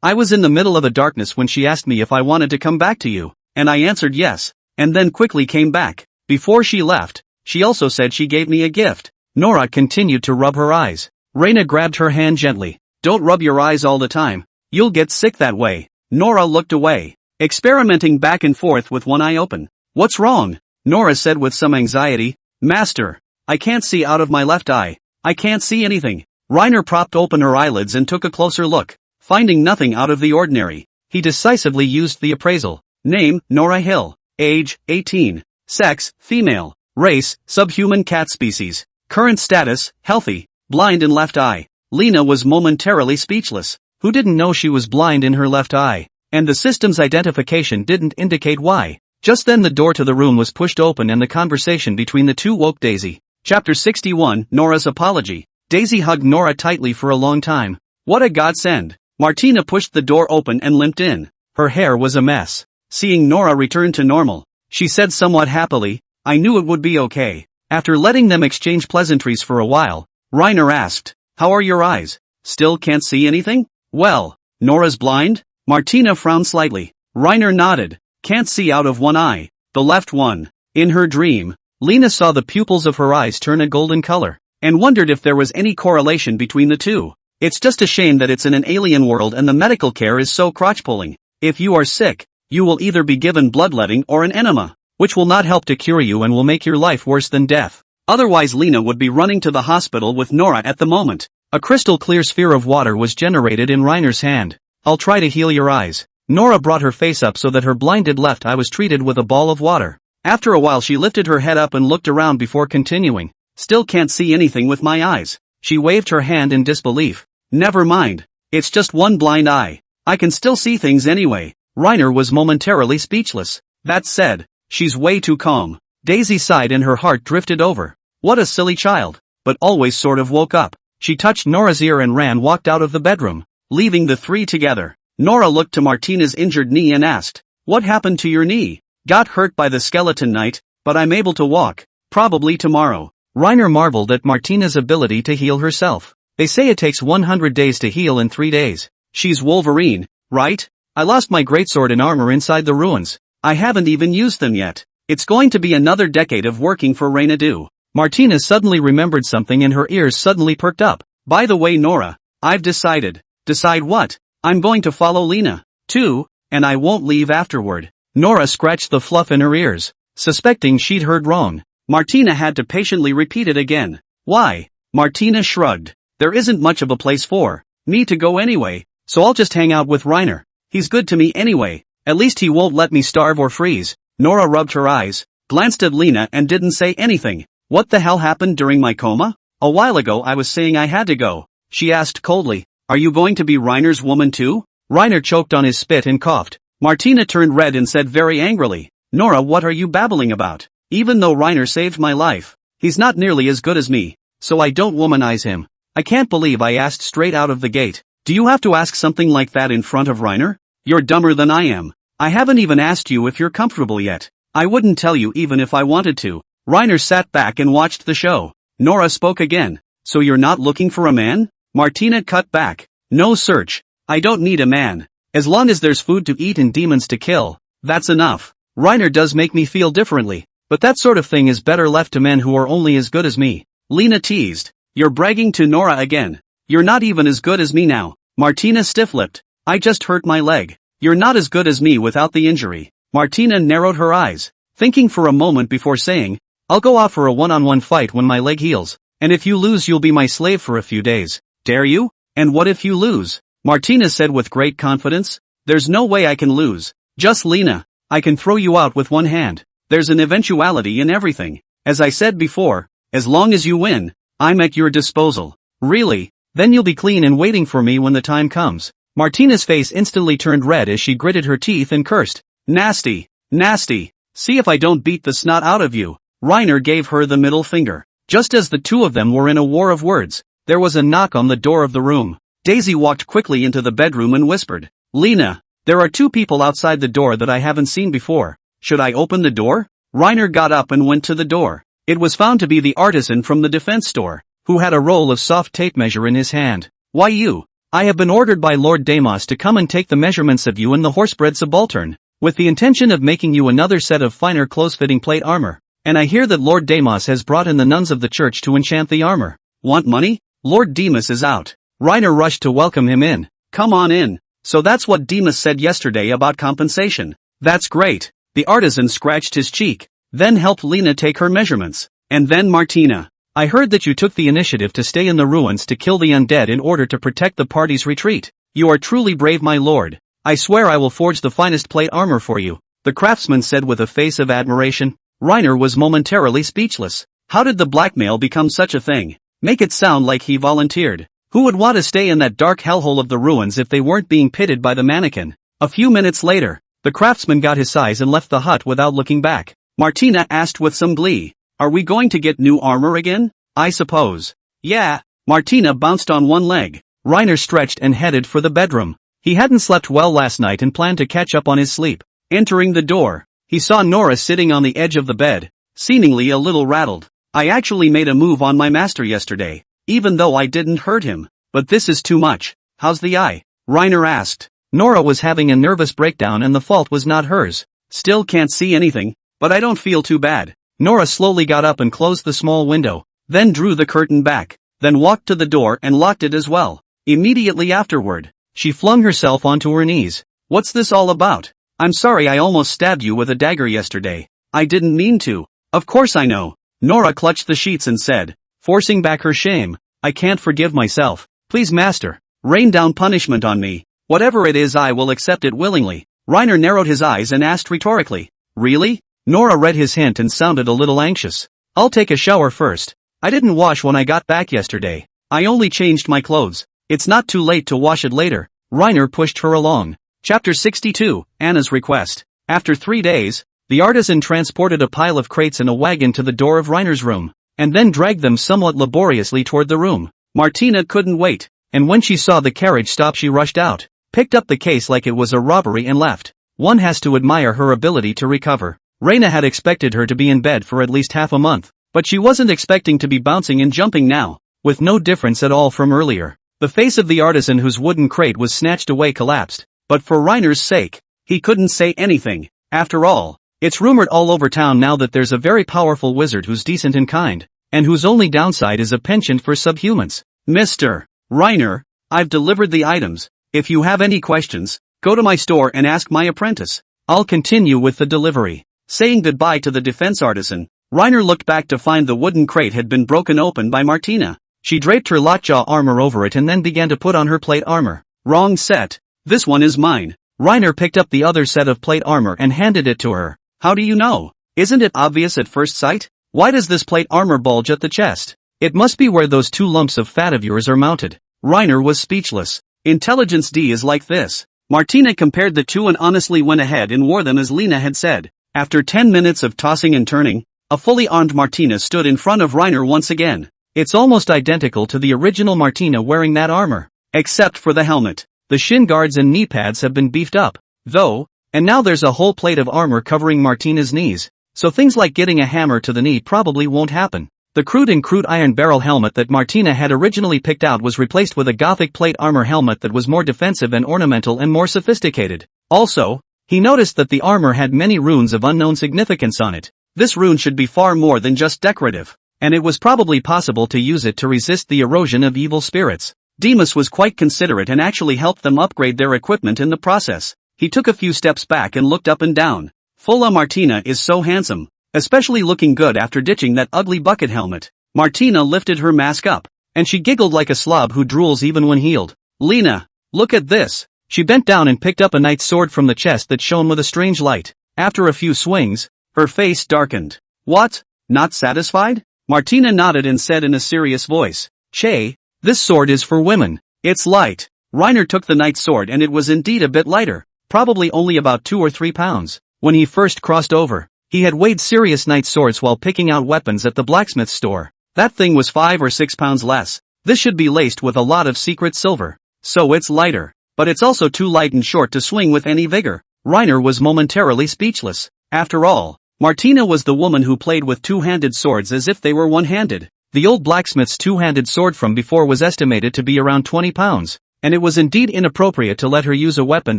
I was in the middle of the darkness when she asked me if I wanted to come back to you, and I answered yes, and then quickly came back. Before she left, she also said she gave me a gift." Nora continued to rub her eyes. Reina grabbed her hand gently. "Don't rub your eyes all the time. You'll get sick that way." Nora looked away, experimenting back and forth with one eye open. "What's wrong?" Nora said with some anxiety. "Master, I can't see out of my left eye. I can't see anything." Reiner propped open her eyelids and took a closer look. Finding nothing out of the ordinary, he decisively used the appraisal. Name, Nora Hill. Age, 18. Sex, female. Race, subhuman cat species. Current status, healthy. Blind in left eye. Lena was momentarily speechless. Who didn't know she was blind in her left eye? And the system's identification didn't indicate why. Just then the door to the room was pushed open and the conversation between the 2 woke Daisy. Chapter 61, Nora's Apology. Daisy hugged Nora tightly for a long time, What a godsend. Martina pushed the door open and limped in. Her hair was a mess. Seeing Nora return to normal, she said somewhat happily, I knew it would be okay. After letting them exchange pleasantries for a while, Reiner asked, how are your eyes? Still can't see anything? Well, Nora's blind? Martina frowned slightly. Reiner nodded. Can't see out of one eye. The left one. In her dream, Lena saw the pupils of her eyes turn a golden color, and wondered if there was any correlation between the two. It's just a shame that it's in an alien world and the medical care is so crotch-pulling. If you are sick, you will either be given bloodletting or an enema, which will not help to cure you and will make your life worse than death. Otherwise Lena would be running to the hospital with Nora at the moment. A crystal clear sphere of water was generated in Reiner's hand. I'll try to heal your eyes. Nora brought her face up so that her blinded left eye was treated with a ball of water. After a while she lifted her head up and looked around before continuing. Still can't see anything with my eyes. She waved her hand in disbelief. Never mind. It's just one blind eye. I can still see things anyway. Reiner was momentarily speechless. That said, she's way too calm. Daisy sighed and her heart drifted over. What a silly child. But always sort of woke up. She touched Nora's ear and walked out of the bedroom, leaving the three together. Nora looked to Martina's injured knee and asked, what happened to your knee? Got hurt by the skeleton knight, but I'm able to walk. Probably tomorrow. Reiner marveled at Martina's ability to heal herself. They say it takes 100 days to heal in 3 days. She's Wolverine, right? I lost my greatsword and armor inside the ruins. I haven't even used them yet. It's going to be another decade of working for Reynadu. Martina suddenly remembered something and her ears suddenly perked up. By the way Nora, I've decided. Decide what? I'm going to follow Lena, too, and I won't leave afterward. Nora scratched the fluff in her ears, suspecting she'd heard wrong. Martina had to patiently repeat it again. Why? Martina shrugged. There isn't much of a place for me to go anyway, so I'll just hang out with Reiner. He's good to me anyway. At least he won't let me starve or freeze. Nora rubbed her eyes, glanced at Lena and didn't say anything. What the hell happened during my coma? A while ago I was saying I had to go. She asked coldly, are you going to be Reiner's woman too? Reiner choked on his spit and coughed. Martina turned red and said very angrily, Nora, what are you babbling about? Even though Reiner saved my life, he's not nearly as good as me, so I don't womanize him. I can't believe I asked straight out of the gate. Do you have to ask something like that in front of Reiner? You're dumber than I am. I haven't even asked you if you're comfortable yet. I wouldn't tell you even if I wanted to. Reiner sat back and watched the show. Nora spoke again. So you're not looking for a man? Martina cut back. No search. I don't need a man. As long as there's food to eat and demons to kill, that's enough. Reiner does make me feel differently, but that sort of thing is better left to men who are only as good as me. Lena teased. You're bragging to Nora again. You're not even as good as me now. Martina stiff-lipped. I just hurt my leg. You're not as good as me without the injury. Martina narrowed her eyes, thinking for a moment before saying, I'll go out for a one-on-one fight when my leg heals, and if you lose you'll be my slave for a few days. Dare you? And what if you lose? Martina said with great confidence. There's no way I can lose. Just Lena. I can throw you out with one hand. There's an eventuality in everything. As I said before, as long as you win, I'm at your disposal. Really? Then you'll be clean and waiting for me when the time comes. Martina's face instantly turned red as she gritted her teeth and cursed. Nasty. Nasty. See if I don't beat the snot out of you. Reiner gave her the middle finger. Just as the two of them were in a war of words, there was a knock on the door of the room. Daisy walked quickly into the bedroom and whispered, Lena, there are 2 people outside the door that I haven't seen before. Should I open the door? Reiner got up and went to the door. It was found to be the artisan from the defense store, who had a roll of soft tape measure in his hand. Why you? I have been ordered by Lord Deimos to come and take the measurements of you and the horsebred subaltern, with the intention of making you another set of finer close-fitting plate armor. And I hear that Lord Deimos has brought in the nuns of the church to enchant the armor. Want money? Lord Deimos is out. Reiner rushed to welcome him in. Come on in. So that's what Deimos said yesterday about compensation. That's great. The artisan scratched his cheek, then helped Lena take her measurements. And then Martina. I heard that you took the initiative to stay in the ruins to kill the undead in order to protect the party's retreat. You are truly brave, my lord. I swear I will forge the finest plate armor for you, the craftsman said with a face of admiration. Reiner was momentarily speechless. How did the blackmail become such a thing? Make it sound like he volunteered. Who would want to stay in that dark hellhole of the ruins if they weren't being pitted by the mannequin? A few minutes later, the craftsman got his size and left the hut without looking back. Martina asked with some glee, are we going to get new armor again? I suppose. Yeah. Martina bounced on one leg. Reiner stretched and headed for the bedroom. He hadn't slept well last night and planned to catch up on his sleep. Entering the door, he saw Nora sitting on the edge of the bed, seemingly a little rattled. I actually made a move on my master yesterday, even though I didn't hurt him. But this is too much. How's the eye? Reiner asked. Nora was having a nervous breakdown and the fault was not hers. Still can't see anything, but I don't feel too bad. Nora slowly got up and closed the small window, then drew the curtain back, then walked to the door and locked it as well. Immediately afterward, she flung herself onto her knees. What's this all about? I'm sorry I almost stabbed you with a dagger yesterday. I didn't mean to. Of course I know. Nora clutched the sheets and said, forcing back her shame, I can't forgive myself. Please master, rain down punishment on me. Whatever it is I will accept it willingly. Reiner narrowed his eyes and asked rhetorically. Really? Nora read his hint and sounded a little anxious. I'll take a shower first. I didn't wash when I got back yesterday. I only changed my clothes. It's not too late to wash it later. Reiner pushed her along. Chapter 62, Anna's Request. After 3 days, the artisan transported a pile of crates in a wagon to the door of Reiner's room, and then dragged them somewhat laboriously toward the room. Martina couldn't wait, and when she saw the carriage stop she rushed out, picked up the case like it was a robbery and left. One has to admire her ability to recover. Reina had expected her to be in bed for at least half a month, but she wasn't expecting to be bouncing and jumping now, with no difference at all from earlier. The face of the artisan whose wooden crate was snatched away collapsed, but for Reiner's sake, he couldn't say anything. After all, it's rumored all over town now that there's a very powerful wizard who's decent and kind, and whose only downside is a penchant for subhumans. Mr. Reiner, I've delivered the items. If you have any questions, go to my store and ask my apprentice. I'll continue with the delivery. Saying goodbye to the defense artisan, Reiner looked back to find the wooden crate had been broken open by Martina. She draped her lockjaw armor over it and then began to put on her plate armor. Wrong set. This one is mine. Reiner picked up the other set of plate armor and handed it to her. How do you know? Isn't it obvious at first sight? Why does this plate armor bulge at the chest? It must be where those 2 lumps of fat of yours are mounted. Reiner was speechless. Intelligence D is like this. Martina compared the two and honestly went ahead and wore them as Lena had said. After 10 minutes of tossing and turning, a fully armed Martina stood in front of Reiner once again. It's almost identical to the original Martina wearing that armor, except for the helmet. The shin guards and knee pads have been beefed up, though, and now there's a whole plate of armor covering Martina's knees, so things like getting a hammer to the knee probably won't happen. The crude iron barrel helmet that Martina had originally picked out was replaced with a gothic plate armor helmet that was more defensive and ornamental and more sophisticated. Also, he noticed that the armor had many runes of unknown significance on it. This rune should be far more than just decorative, and it was probably possible to use it to resist the erosion of evil spirits. Demas was quite considerate and actually helped them upgrade their equipment in the process. He took a few steps back and looked up and down. Fulla Martina is so handsome, especially looking good after ditching that ugly bucket helmet. Martina lifted her mask up, and she giggled like a slob who drools even when healed. Lena, look at this. She bent down and picked up a knight's sword from the chest that shone with a strange light. After a few swings, her face darkened. What? Not satisfied? Martina nodded and said in a serious voice. Che, this sword is for women. It's light. Reiner took the knight's sword and it was indeed a bit lighter, probably only about 2 or 3 pounds. When he first crossed over, he had weighed serious knight's swords while picking out weapons at the blacksmith's store. That thing was 5 or 6 pounds less. This should be laced with a lot of secret silver. So it's lighter, but it's also too light and short to swing with any vigor. Reiner was momentarily speechless. After all, Martina was the woman who played with 2-handed swords as if they were one-handed. The old blacksmith's 2-handed sword from before was estimated to be around 20 pounds, and it was indeed inappropriate to let her use a weapon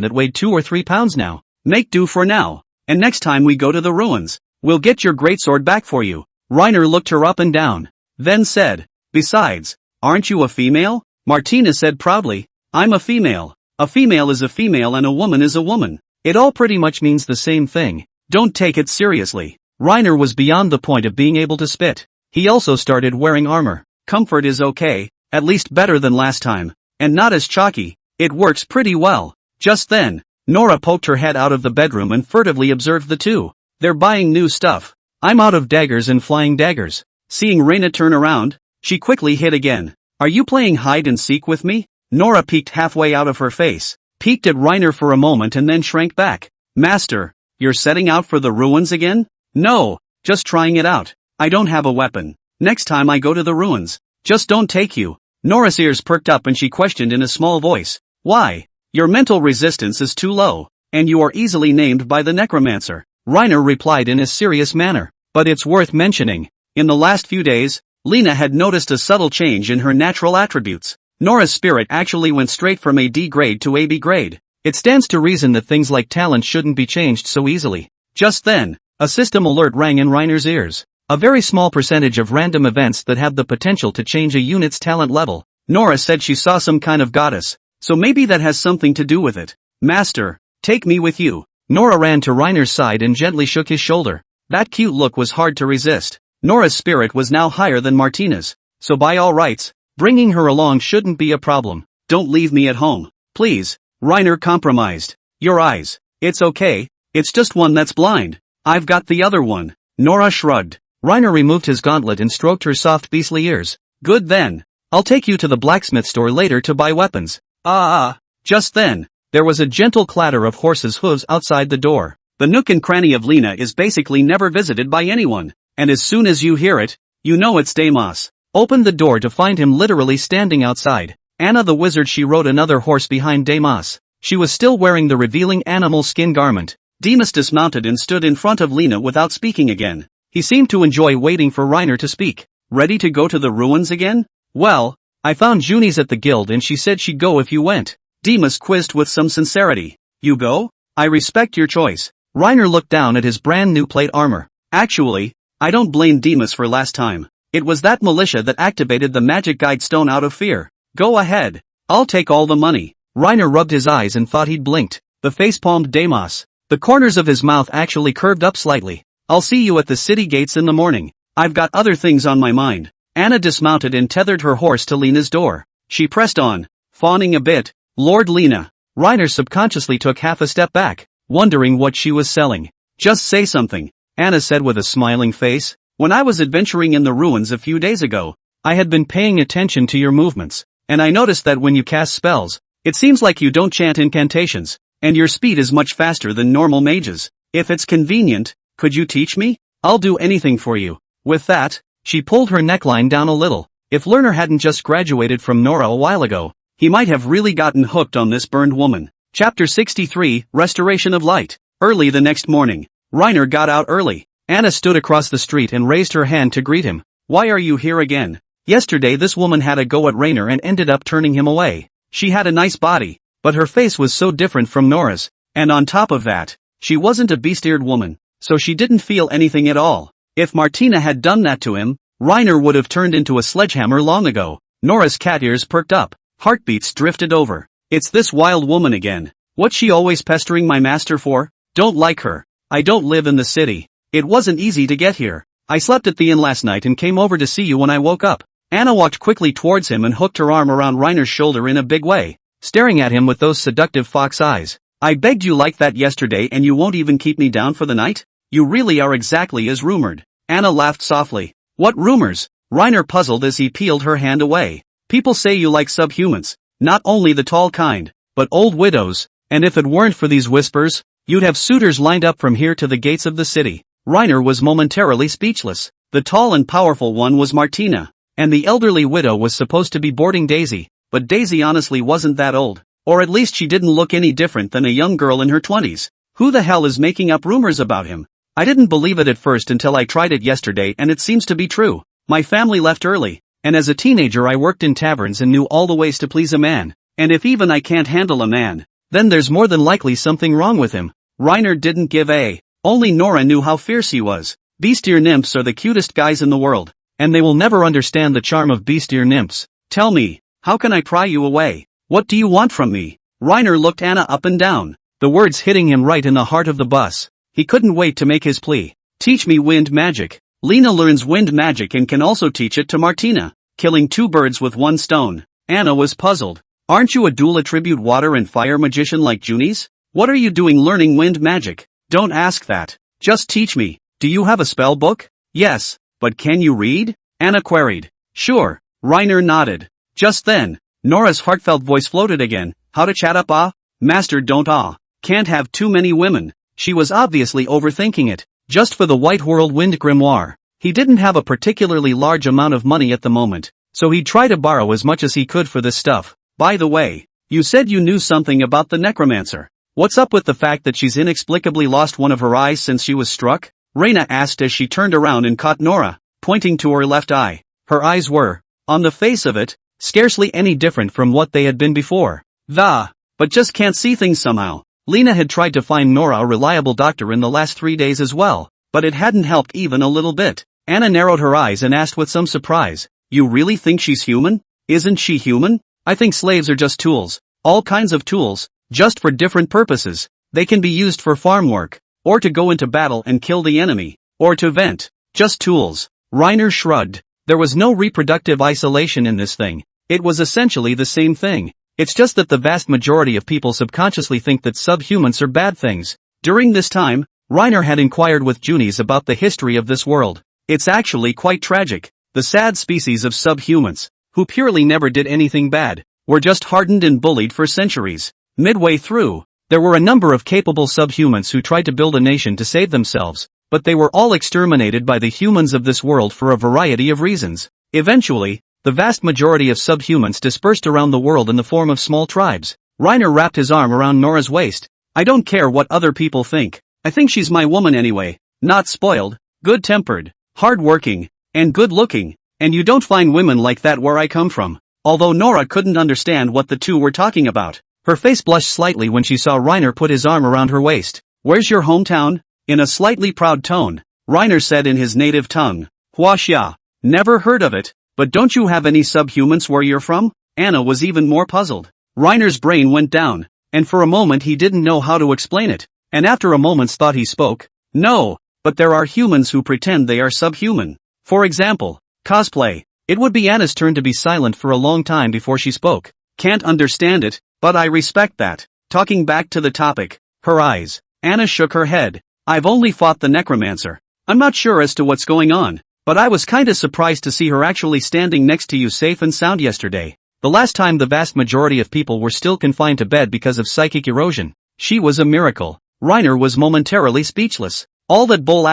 that weighed 2 or 3 pounds now. Make do for now, and next time we go to the ruins, we'll get your greatsword back for you. Reiner looked her up and down, then said, besides, aren't you a female? Martina said proudly, I'm a female. A female is a female and a woman is a woman. It all pretty much means the same thing. Don't take it seriously. Reiner was beyond the point of being able to spit. He also started wearing armor. Comfort is okay, at least better than last time, and not as chalky. It works pretty well. Just then, Nora poked her head out of the bedroom and furtively observed the two. They're buying new stuff. I'm out of daggers and flying daggers. Seeing Reina turn around, she quickly hit again. Are you playing hide and seek with me? Nora peeked halfway out of her face, peeked at Reiner for a moment and then shrank back. Master, you're setting out for the ruins again? No, just trying it out. I don't have a weapon. Next time I go to the ruins, just don't take you. Nora's ears perked up and she questioned in a small voice. Why? Your mental resistance is too low, and you are easily named by the necromancer. Reiner replied in a serious manner. But it's worth mentioning. In the last few days, Lena had noticed a subtle change in her natural attributes. Nora's spirit actually went straight from a D grade to a B grade. It stands to reason that things like talent shouldn't be changed so easily. Just then, a system alert rang in Reiner's ears. A very small percentage of random events that have the potential to change a unit's talent level. Nora said she saw some kind of goddess, so maybe that has something to do with it. Master, take me with you. Nora ran to Reiner's side and gently shook his shoulder. That cute look was hard to resist. Nora's spirit was now higher than Martina's, so by all rights, bringing her along shouldn't be a problem. Don't leave me at home, please, Reiner compromised. Your eyes. It's okay, it's just one that's blind. I've got the other one. Nora shrugged. Reiner removed his gauntlet and stroked her soft beastly ears. Good then. I'll take you to the blacksmith store later to buy weapons. Just then, there was a gentle clatter of horses' hooves outside the door. The nook and cranny of Lena is basically never visited by anyone, and as soon as you hear it, you know it's Deimos. Opened the door to find him literally standing outside. Anna the wizard. She rode another horse behind Deimos. She was still wearing the revealing animal skin garment. Deimos dismounted and stood in front of Lena without speaking again. He seemed to enjoy waiting for Reiner to speak. Ready to go to the ruins again? Well, I found Junis at the guild and she said she'd go if you went. Deimos quizzed with some sincerity. You go? I respect your choice. Reiner looked down at his brand new plate armor. Actually, I don't blame Deimos for last time. It was that militia that activated the magic guide stone out of fear. Go ahead. I'll take all the money. Reiner rubbed his eyes and thought he'd blinked. The face-palmed Deimos. The corners of his mouth actually curved up slightly. I'll see you at the city gates in the morning. I've got other things on my mind. Anna dismounted and tethered her horse to Lena's door. She pressed on, fawning a bit. Lord Lena. Reiner subconsciously took half a step back, wondering what she was selling. Just say something, Anna said with a smiling face. When I was adventuring in the ruins a few days ago, I had been paying attention to your movements, and I noticed that when you cast spells, it seems like you don't chant incantations, and your speed is much faster than normal mages. If it's convenient, could you teach me? I'll do anything for you. With that, she pulled her neckline down a little. If Lerner hadn't just graduated from Nora a while ago, he might have really gotten hooked on this burned woman. Chapter 63, Restoration of Light. Early the next morning, Reiner got out early. Anna stood across the street and raised her hand to greet him. Why are you here again? Yesterday this woman had a go at Reiner and ended up turning him away. She had a nice body, but her face was so different from Nora's, and on top of that, she wasn't a beast-eared woman, so she didn't feel anything at all. If Martina had done that to him, Reiner would have turned into a sledgehammer long ago. Nora's cat ears perked up. Heartbeats drifted over. It's this wild woman again. What's she always pestering my master for? Don't like her. I don't live in the city. It wasn't easy to get here. I slept at the inn last night and came over to see you when I woke up. Anna walked quickly towards him and hooked her arm around Reiner's shoulder in a big way, staring at him with those seductive fox eyes. I begged you like that yesterday and you won't even keep me down for the night? You really are exactly as rumored. Anna laughed softly. What rumors? Reiner puzzled as he peeled her hand away. People say you like subhumans, not only the tall kind, but old widows, and if it weren't for these whispers, you'd have suitors lined up from here to the gates of the city. Reiner was momentarily speechless. The tall and powerful one was Martina, and the elderly widow was supposed to be boarding Daisy, but Daisy honestly wasn't that old, or at least she didn't look any different than a young girl in her 20s. Who the hell is making up rumors about him? I didn't believe it at first until I tried it yesterday and it seems to be true. My family left early, and as a teenager I worked in taverns and knew all the ways to please a man, and if even I can't handle a man, then there's more than likely something wrong with him. Reiner didn't give a. Only Nora knew how fierce he was. Beast-ear nymphs are the cutest guys in the world, and they will never understand the charm of beast-ear nymphs. Tell me, how can I pry you away? What do you want from me? Reiner looked Anna up and down, the words hitting him right in the heart of the bus. He couldn't wait to make his plea. Teach me wind magic. Lena learns wind magic and can also teach it to Martina, killing two birds with one stone. Anna was puzzled. Aren't you a dual attribute water and fire magician like Junis? What are you doing learning wind magic? Don't ask that. Just teach me. Do you have a spell book? Yes, but can you read? Anna queried. Sure. Reiner nodded. Just then, Nora's heartfelt voice floated again. How to chat up Master don't Can't have too many women. She was obviously overthinking it. Just for the White Whirlwind grimoire. He didn't have a particularly large amount of money at the moment, so he'd try to borrow as much as he could for this stuff. By the way, you said you knew something about the necromancer. What's up with the fact that she's inexplicably lost one of her eyes since she was struck? Reina asked as she turned around and caught Nora, pointing to her left eye. Her eyes were, on the face of it, scarcely any different from what they had been before. But just can't see things somehow. Lena had tried to find Nora a reliable doctor in the last 3 days as well, but it hadn't helped even a little bit. Anna narrowed her eyes and asked with some surprise, "You really think she's human? Isn't she human?" "I think slaves are just tools. All kinds of tools, just for different purposes. They can be used for farm work, or to go into battle and kill the enemy, or to vent. Just tools." Reiner shrugged. There was no reproductive isolation in this thing. It was essentially the same thing. It's just that the vast majority of people subconsciously think that subhumans are bad things. During this time, Reiner had inquired with Junis about the history of this world. It's actually quite tragic. The sad species of subhumans, who purely never did anything bad, were just hardened and bullied for centuries. Midway through, there were a number of capable subhumans who tried to build a nation to save themselves, but they were all exterminated by the humans of this world for a variety of reasons. Eventually, the vast majority of subhumans dispersed around the world in the form of small tribes. Reiner wrapped his arm around Nora's waist. "I don't care what other people think. I think she's my woman anyway. Not spoiled, good-tempered, hard-working, and good-looking, and you don't find women like that where I come from." Although Nora couldn't understand what the two were talking about, her face blushed slightly when she saw Reiner put his arm around her waist. "Where's your hometown?" In a slightly proud tone, Reiner said in his native tongue, "Huaxia. Never heard of it, but don't you have any subhumans where you're from?" Anna was even more puzzled. Reiner's brain went down, and for a moment he didn't know how to explain it, and after a moment's thought he spoke. "No, but there are humans who pretend they are subhuman. For example, cosplay." It would be Anna's turn to be silent for a long time before she spoke. "Can't understand it, but I respect that." Talking back to the topic, her eyes. Anna shook her head. "I've only fought the necromancer. I'm not sure as to what's going on, but I was kinda surprised to see her actually standing next to you safe and sound yesterday. The last time the vast majority of people were still confined to bed because of psychic erosion. She was a miracle." Reiner was momentarily speechless. All that bull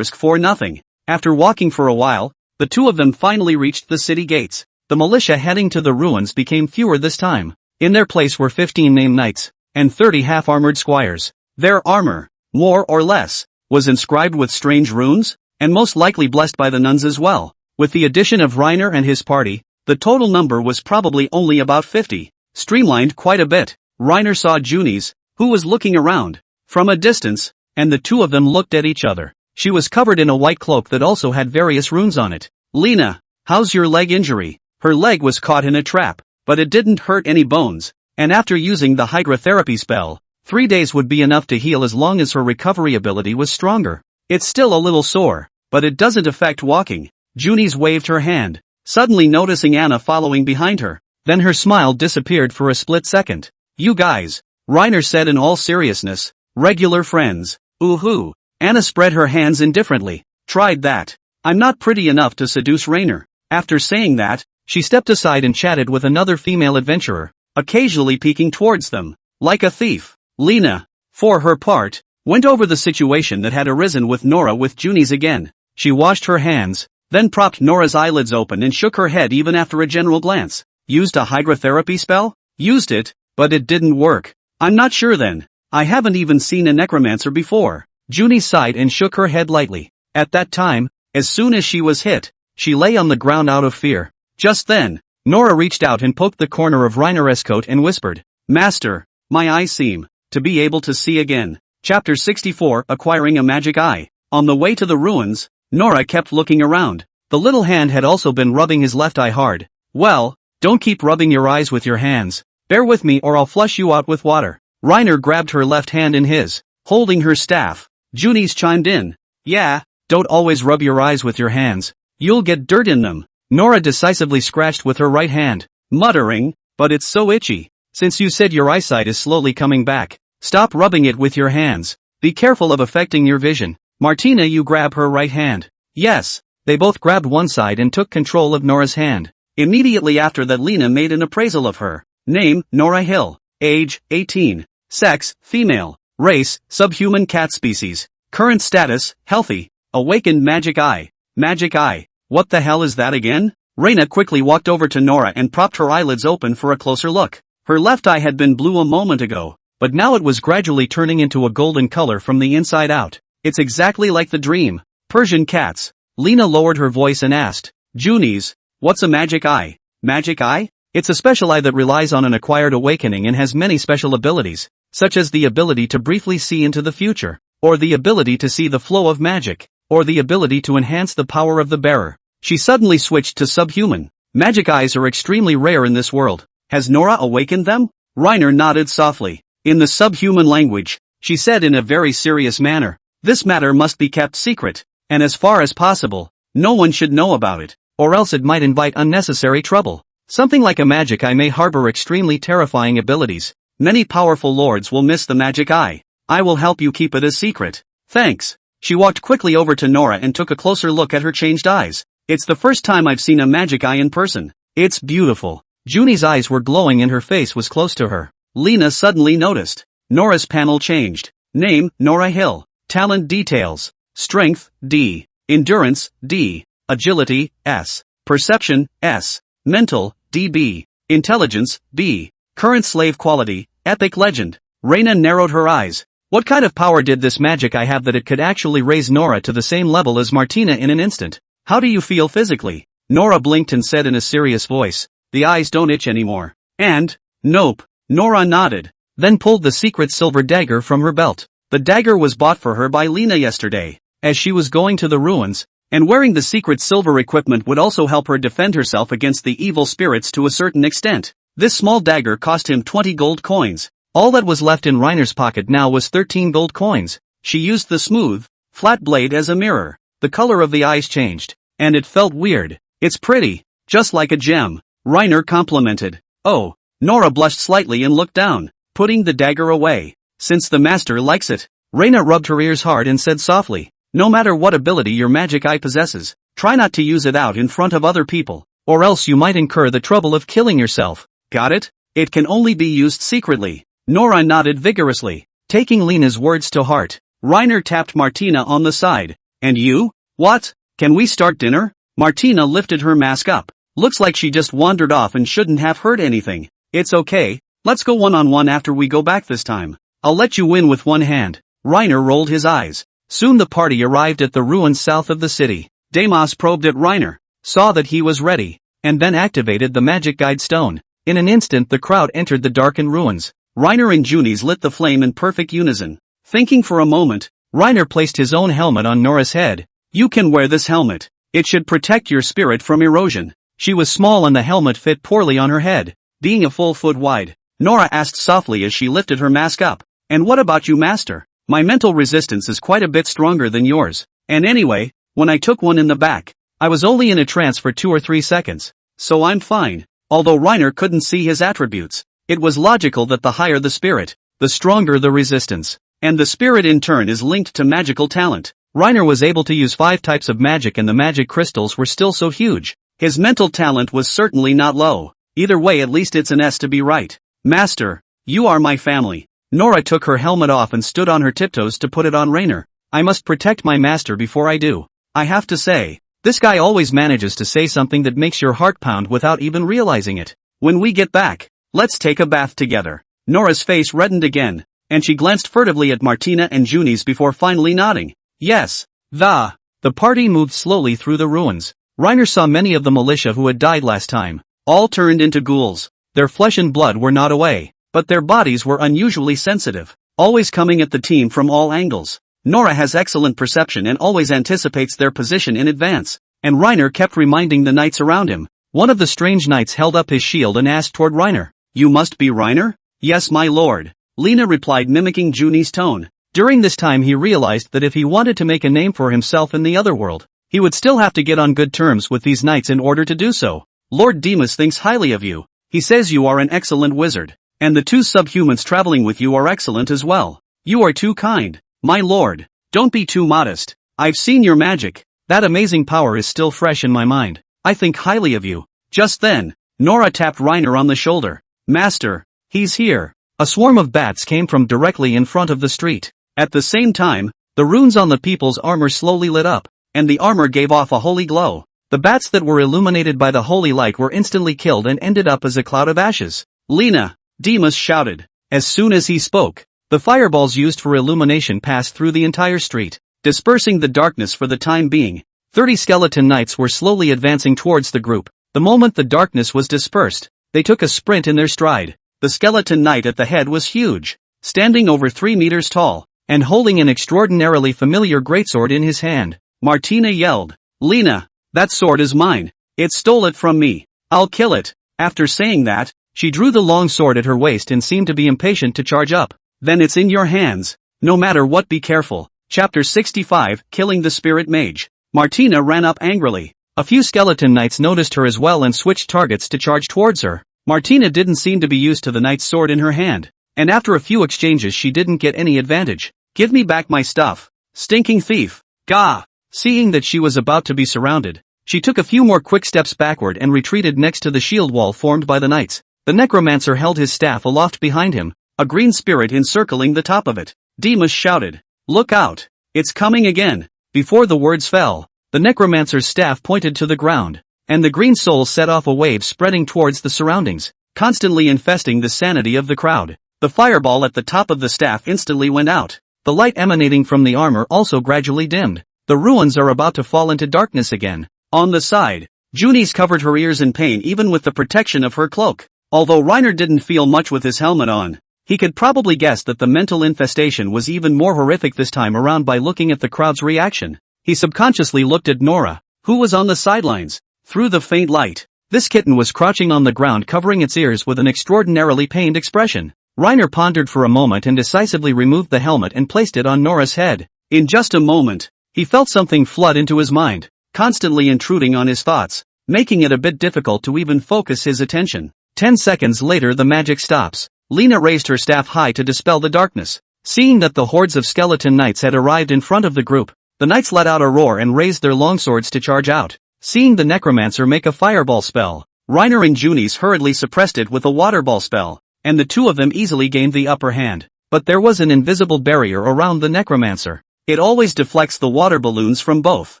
for nothing. After walking for a while, the two of them finally reached the city gates. The militia heading to the ruins became fewer this time. In their place were 15 named knights, and 30 half-armored squires. Their armor, more or less, was inscribed with strange runes, and most likely blessed by the nuns as well. With the addition of Reiner and his party, the total number was probably only about 50, streamlined quite a bit. Reiner saw Junis, who was looking around, from a distance, and the two of them looked at each other. She was covered in a white cloak that also had various runes on it. "Lena, how's your leg injury?" Her leg was caught in a trap, but it didn't hurt any bones, and after using the hydrotherapy spell, 3 days would be enough to heal as long as her recovery ability was stronger. "It's still a little sore, but it doesn't affect walking." Junis waved her hand, suddenly noticing Anna following behind her. Then her smile disappeared for a split second. "You guys," Reiner said in all seriousness, "regular friends." "Ooh-hoo." Anna spread her hands indifferently. "Tried that. I'm not pretty enough to seduce Reiner." After saying that, she stepped aside and chatted with another female adventurer, occasionally peeking towards them, like a thief. Lena, for her part, went over the situation that had arisen with Nora with Junis again. She washed her hands, then propped Nora's eyelids open and shook her head even after a general glance. "Used a hydrotherapy spell?" "Used it, but it didn't work." "I'm not sure then. I haven't even seen a necromancer before." Junis sighed and shook her head lightly. At that time, as soon as she was hit, she lay on the ground out of fear. Just then, Nora reached out and poked the corner of Reiner's coat and whispered, "Master, my eyes seem to be able to see again." Chapter 64, Acquiring a Magic Eye. On the way to the ruins, Nora kept looking around. The little hand had also been rubbing his left eye hard. "Well, don't keep rubbing your eyes with your hands. Bear with me or I'll flush you out with water." Reiner grabbed her left hand in his, holding her staff. Junis chimed in, "Yeah, don't always rub your eyes with your hands. You'll get dirt in them." Nora decisively scratched with her right hand, muttering, "But it's so itchy." "Since you said your eyesight is slowly coming back, stop rubbing it with your hands. Be careful of affecting your vision." "Martina, you grab her right hand." "Yes." They both grabbed one side and took control of Nora's hand. Immediately after that, Lena made an appraisal of her. Name, Nora Hill. Age, 18. Sex, female. Race, subhuman cat species. Current status, healthy. Awakened magic eye. Magic eye. What the hell is that again? Reina quickly walked over to Nora and propped her eyelids open for a closer look. Her left eye had been blue a moment ago, but now it was gradually turning into a golden color from the inside out. It's exactly like the dream. Persian cats. Lena lowered her voice and asked, Junis, what's a magic eye? Magic eye? It's a special eye that relies on an acquired awakening and has many special abilities, such as the ability to briefly see into the future, or the ability to see the flow of magic, or the ability to enhance the power of the bearer. She suddenly switched to subhuman. Magic eyes are extremely rare in this world. Has Nora awakened them? Reiner nodded softly. In the subhuman language, she said in a very serious manner, this matter must be kept secret, and as far as possible, no one should know about it, or else it might invite unnecessary trouble. Something like a magic eye may harbor extremely terrifying abilities. Many powerful lords will miss the magic eye. I will help you keep it a secret. Thanks. She walked quickly over to Nora and took a closer look at her changed eyes. It's the first time I've seen a magic eye in person. It's beautiful. Junie's eyes were glowing and her face was close to her. Lena suddenly noticed. Nora's panel changed. Name, Nora Hill. Talent details. Strength, D. Endurance, D. Agility, S. Perception, S. Mental, DB. Intelligence, B. Current slave quality, epic legend. Reina narrowed her eyes. What kind of power did this magic eye have that it could actually raise Nora to the same level as Martina in an instant? How do you feel physically? Nora blinked and said in a serious voice, the eyes don't itch anymore. And, nope. Nora nodded, then pulled the secret silver dagger from her belt. The dagger was bought for her by Lena yesterday, as she was going to the ruins, and wearing the secret silver equipment would also help her defend herself against the evil spirits to a certain extent. This small dagger cost him 20 gold coins. All that was left in Reiner's pocket now was 13 gold coins. She used the smooth, flat blade as a mirror. The color of the eyes changed, and it felt weird. It's pretty, just like a gem, Reiner complimented. Oh, Nora blushed slightly and looked down, putting the dagger away. Since the master likes it, Reina rubbed her ears hard and said softly, no matter what ability your magic eye possesses, try not to use it out in front of other people, or else you might incur the trouble of killing yourself. Got it? It can only be used secretly. Nora nodded vigorously, taking Lena's words to heart. Reiner tapped Martina on the side. And you? What? Can we start dinner? Martina lifted her mask up. Looks like she just wandered off and shouldn't have heard anything. It's okay. Let's go one-on-one after we go back this time. I'll let you win with one hand. Reiner rolled his eyes. Soon the party arrived at the ruins south of the city. Deimos probed at Reiner, saw that he was ready, and then activated the magic guide stone. In an instant the crowd entered the darkened ruins. Reiner and Junis lit the flame in perfect unison. Thinking for a moment, Reiner placed his own helmet on Nora's head. You can wear this helmet. It should protect your spirit from erosion. She was small and the helmet fit poorly on her head, being a full foot wide. Nora asked softly as she lifted her mask up. And what about you, master? My mental resistance is quite a bit stronger than yours. And anyway, when I took one in the back, I was only in a trance for 2 or 3 seconds. So I'm fine. Although Reiner couldn't see his attributes, it was logical that the higher the spirit, the stronger the resistance. And the spirit in turn is linked to magical talent. Reiner was able to use 5 types of magic and the magic crystals were still so huge. His mental talent was certainly not low. Either way, at least it's an S to be right. Master, you are my family. Nora took her helmet off and stood on her tiptoes to put it on Reiner. I must protect my master before I do. I have to say, this guy always manages to say something that makes your heart pound without even realizing it. When we get back, let's take a bath together. Nora's face reddened again, and she glanced furtively at Martina and Junis before finally nodding. Yes. The party moved slowly through the ruins. Reiner saw many of the militia who had died last time. All turned into ghouls. Their flesh and blood were not away, but their bodies were unusually sensitive, always coming at the team from all angles. Nora has excellent perception and always anticipates their position in advance, and Reiner kept reminding the knights around him. One of the strange knights held up his shield and asked toward Reiner, You must be Reiner? Yes, my lord. Lena replied, mimicking Junie's tone. During this time he realized that if he wanted to make a name for himself in the other world, he would still have to get on good terms with these knights in order to do so. Lord Demas thinks highly of you. He says you are an excellent wizard, and the 2 subhumans traveling with you are excellent as well. You are too kind, my lord. Don't be too modest. I've seen your magic. That amazing power is still fresh in my mind. I think highly of you. Just then, Nora tapped Reiner on the shoulder. Master, he's here. A swarm of bats came from directly in front of the street. At the same time, the runes on the people's armor slowly lit up, and the armor gave off a holy glow. The bats that were illuminated by the holy light were instantly killed and ended up as a cloud of ashes. Lena! Demas shouted. As soon as he spoke, the fireballs used for illumination passed through the entire street, dispersing the darkness for the time being. 30 skeleton knights were slowly advancing towards the group. The moment the darkness was dispersed, they took a sprint in their stride. The skeleton knight at the head was huge, standing over 3 meters tall, and holding an extraordinarily familiar greatsword in his hand. Martina yelled, Lena, that sword is mine. It stole it from me. I'll kill it. After saying that, she drew the long sword at her waist and seemed to be impatient to charge up. Then it's in your hands. No matter what, be careful. Chapter 65, Killing the Spirit Mage. Martina ran up angrily. A few skeleton knights noticed her as well and switched targets to charge towards her. Martina didn't seem to be used to the knight's sword in her hand, and after a few exchanges she didn't get any advantage. Give me back my stuff. Stinking thief. Gah! Seeing that she was about to be surrounded, she took a few more quick steps backward and retreated next to the shield wall formed by the knights. The necromancer held his staff aloft behind him, a green spirit encircling the top of it. Demas shouted, Look out! It's coming again! Before the words fell, the necromancer's staff pointed to the ground, and the green soul set off a wave spreading towards the surroundings, constantly infesting the sanity of the crowd. The fireball at the top of the staff instantly went out. The light emanating from the armor also gradually dimmed. The ruins are about to fall into darkness again. On the side, Junis covered her ears in pain even with the protection of her cloak. Although Reiner didn't feel much with his helmet on, he could probably guess that the mental infestation was even more horrific this time around by looking at the crowd's reaction. He subconsciously looked at Nora, who was on the sidelines. Through the faint light, this kitten was crouching on the ground covering its ears with an extraordinarily pained expression. Reiner pondered for a moment and decisively removed the helmet and placed it on Nora's head. In just a moment, he felt something flood into his mind, constantly intruding on his thoughts, making it a bit difficult to even focus his attention. 10 seconds later the magic stops. Lena raised her staff high to dispel the darkness. Seeing that the hordes of skeleton knights had arrived in front of the group, the knights let out a roar and raised their longswords to charge out. Seeing the necromancer make a fireball spell, Reiner and Junis hurriedly suppressed it with a waterball spell, and the two of them easily gained the upper hand. But there was an invisible barrier around the necromancer. It always deflects the water balloons from both.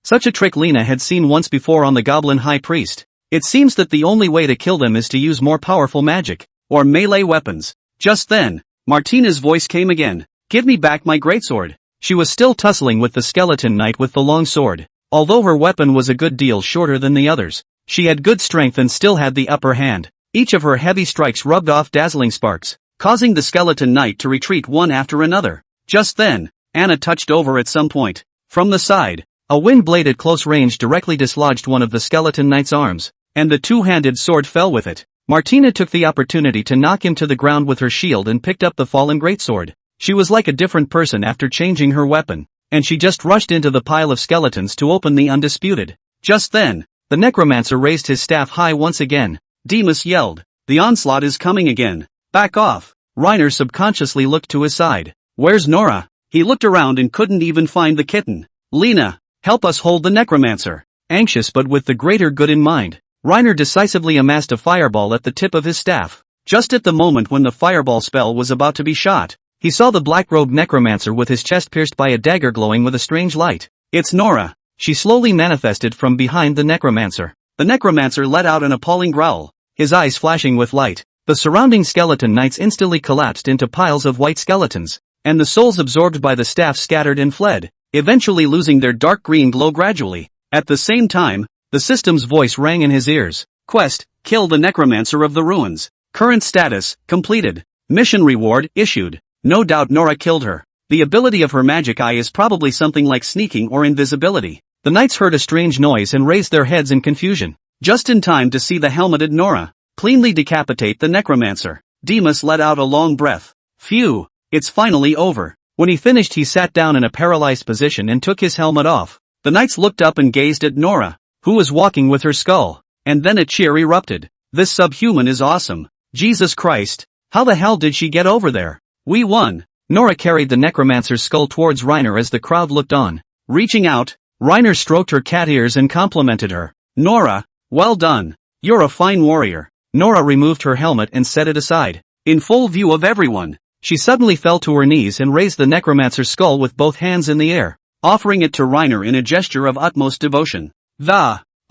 Such a trick Lena had seen once before on the goblin high priest. It seems that the only way to kill them is to use more powerful magic, or melee weapons. Just then, Martina's voice came again. Give me back my greatsword. She was still tussling with the skeleton knight with the long sword. Although her weapon was a good deal shorter than the others, she had good strength and still had the upper hand. Each of her heavy strikes rubbed off dazzling sparks, causing the skeleton knight to retreat one after another. Just then, Anna touched over at some point. From the side, a wind blade at close range directly dislodged one of the skeleton knight's arms, and the two-handed sword fell with it. Martina took the opportunity to knock him to the ground with her shield and picked up the fallen greatsword. She was like a different person after changing her weapon, and she just rushed into the pile of skeletons to open the undisputed. Just then, the necromancer raised his staff high once again. Demas yelled, The onslaught is coming again. Back off. Reiner subconsciously looked to his side. Where's Nora? He looked around and couldn't even find the kitten. Lena, help us hold the necromancer. Anxious but with the greater good in mind, Reiner decisively amassed a fireball at the tip of his staff. Just at the moment when the fireball spell was about to be shot, he saw the black-robed necromancer with his chest pierced by a dagger glowing with a strange light. It's Nora. She slowly manifested from behind the necromancer. The necromancer let out an appalling growl, his eyes flashing with light. The surrounding skeleton knights instantly collapsed into piles of white skeletons, and the souls absorbed by the staff scattered and fled, eventually losing their dark green glow gradually. At the same time, the system's voice rang in his ears. Quest, kill the necromancer of the ruins. Current status, completed. Mission reward, issued. No doubt Nora killed her. The ability of her magic eye is probably something like sneaking or invisibility. The knights heard a strange noise and raised their heads in confusion, just in time to see the helmeted Nora cleanly decapitate the necromancer. Demas let out a long breath. Phew, it's finally over. When he finished he sat down in a paralyzed position and took his helmet off. The knights looked up and gazed at Nora, who was walking with her skull, and then a cheer erupted. This subhuman is awesome. Jesus Christ, how the hell did she get over there? We won. Nora carried the necromancer's skull towards Reiner as the crowd looked on. Reaching out, Reiner stroked her cat ears and complimented her. Nora, well done. You're a fine warrior. Nora removed her helmet and set it aside. In full view of everyone, she suddenly fell to her knees and raised the necromancer's skull with both hands in the air, offering it to Reiner in a gesture of utmost devotion.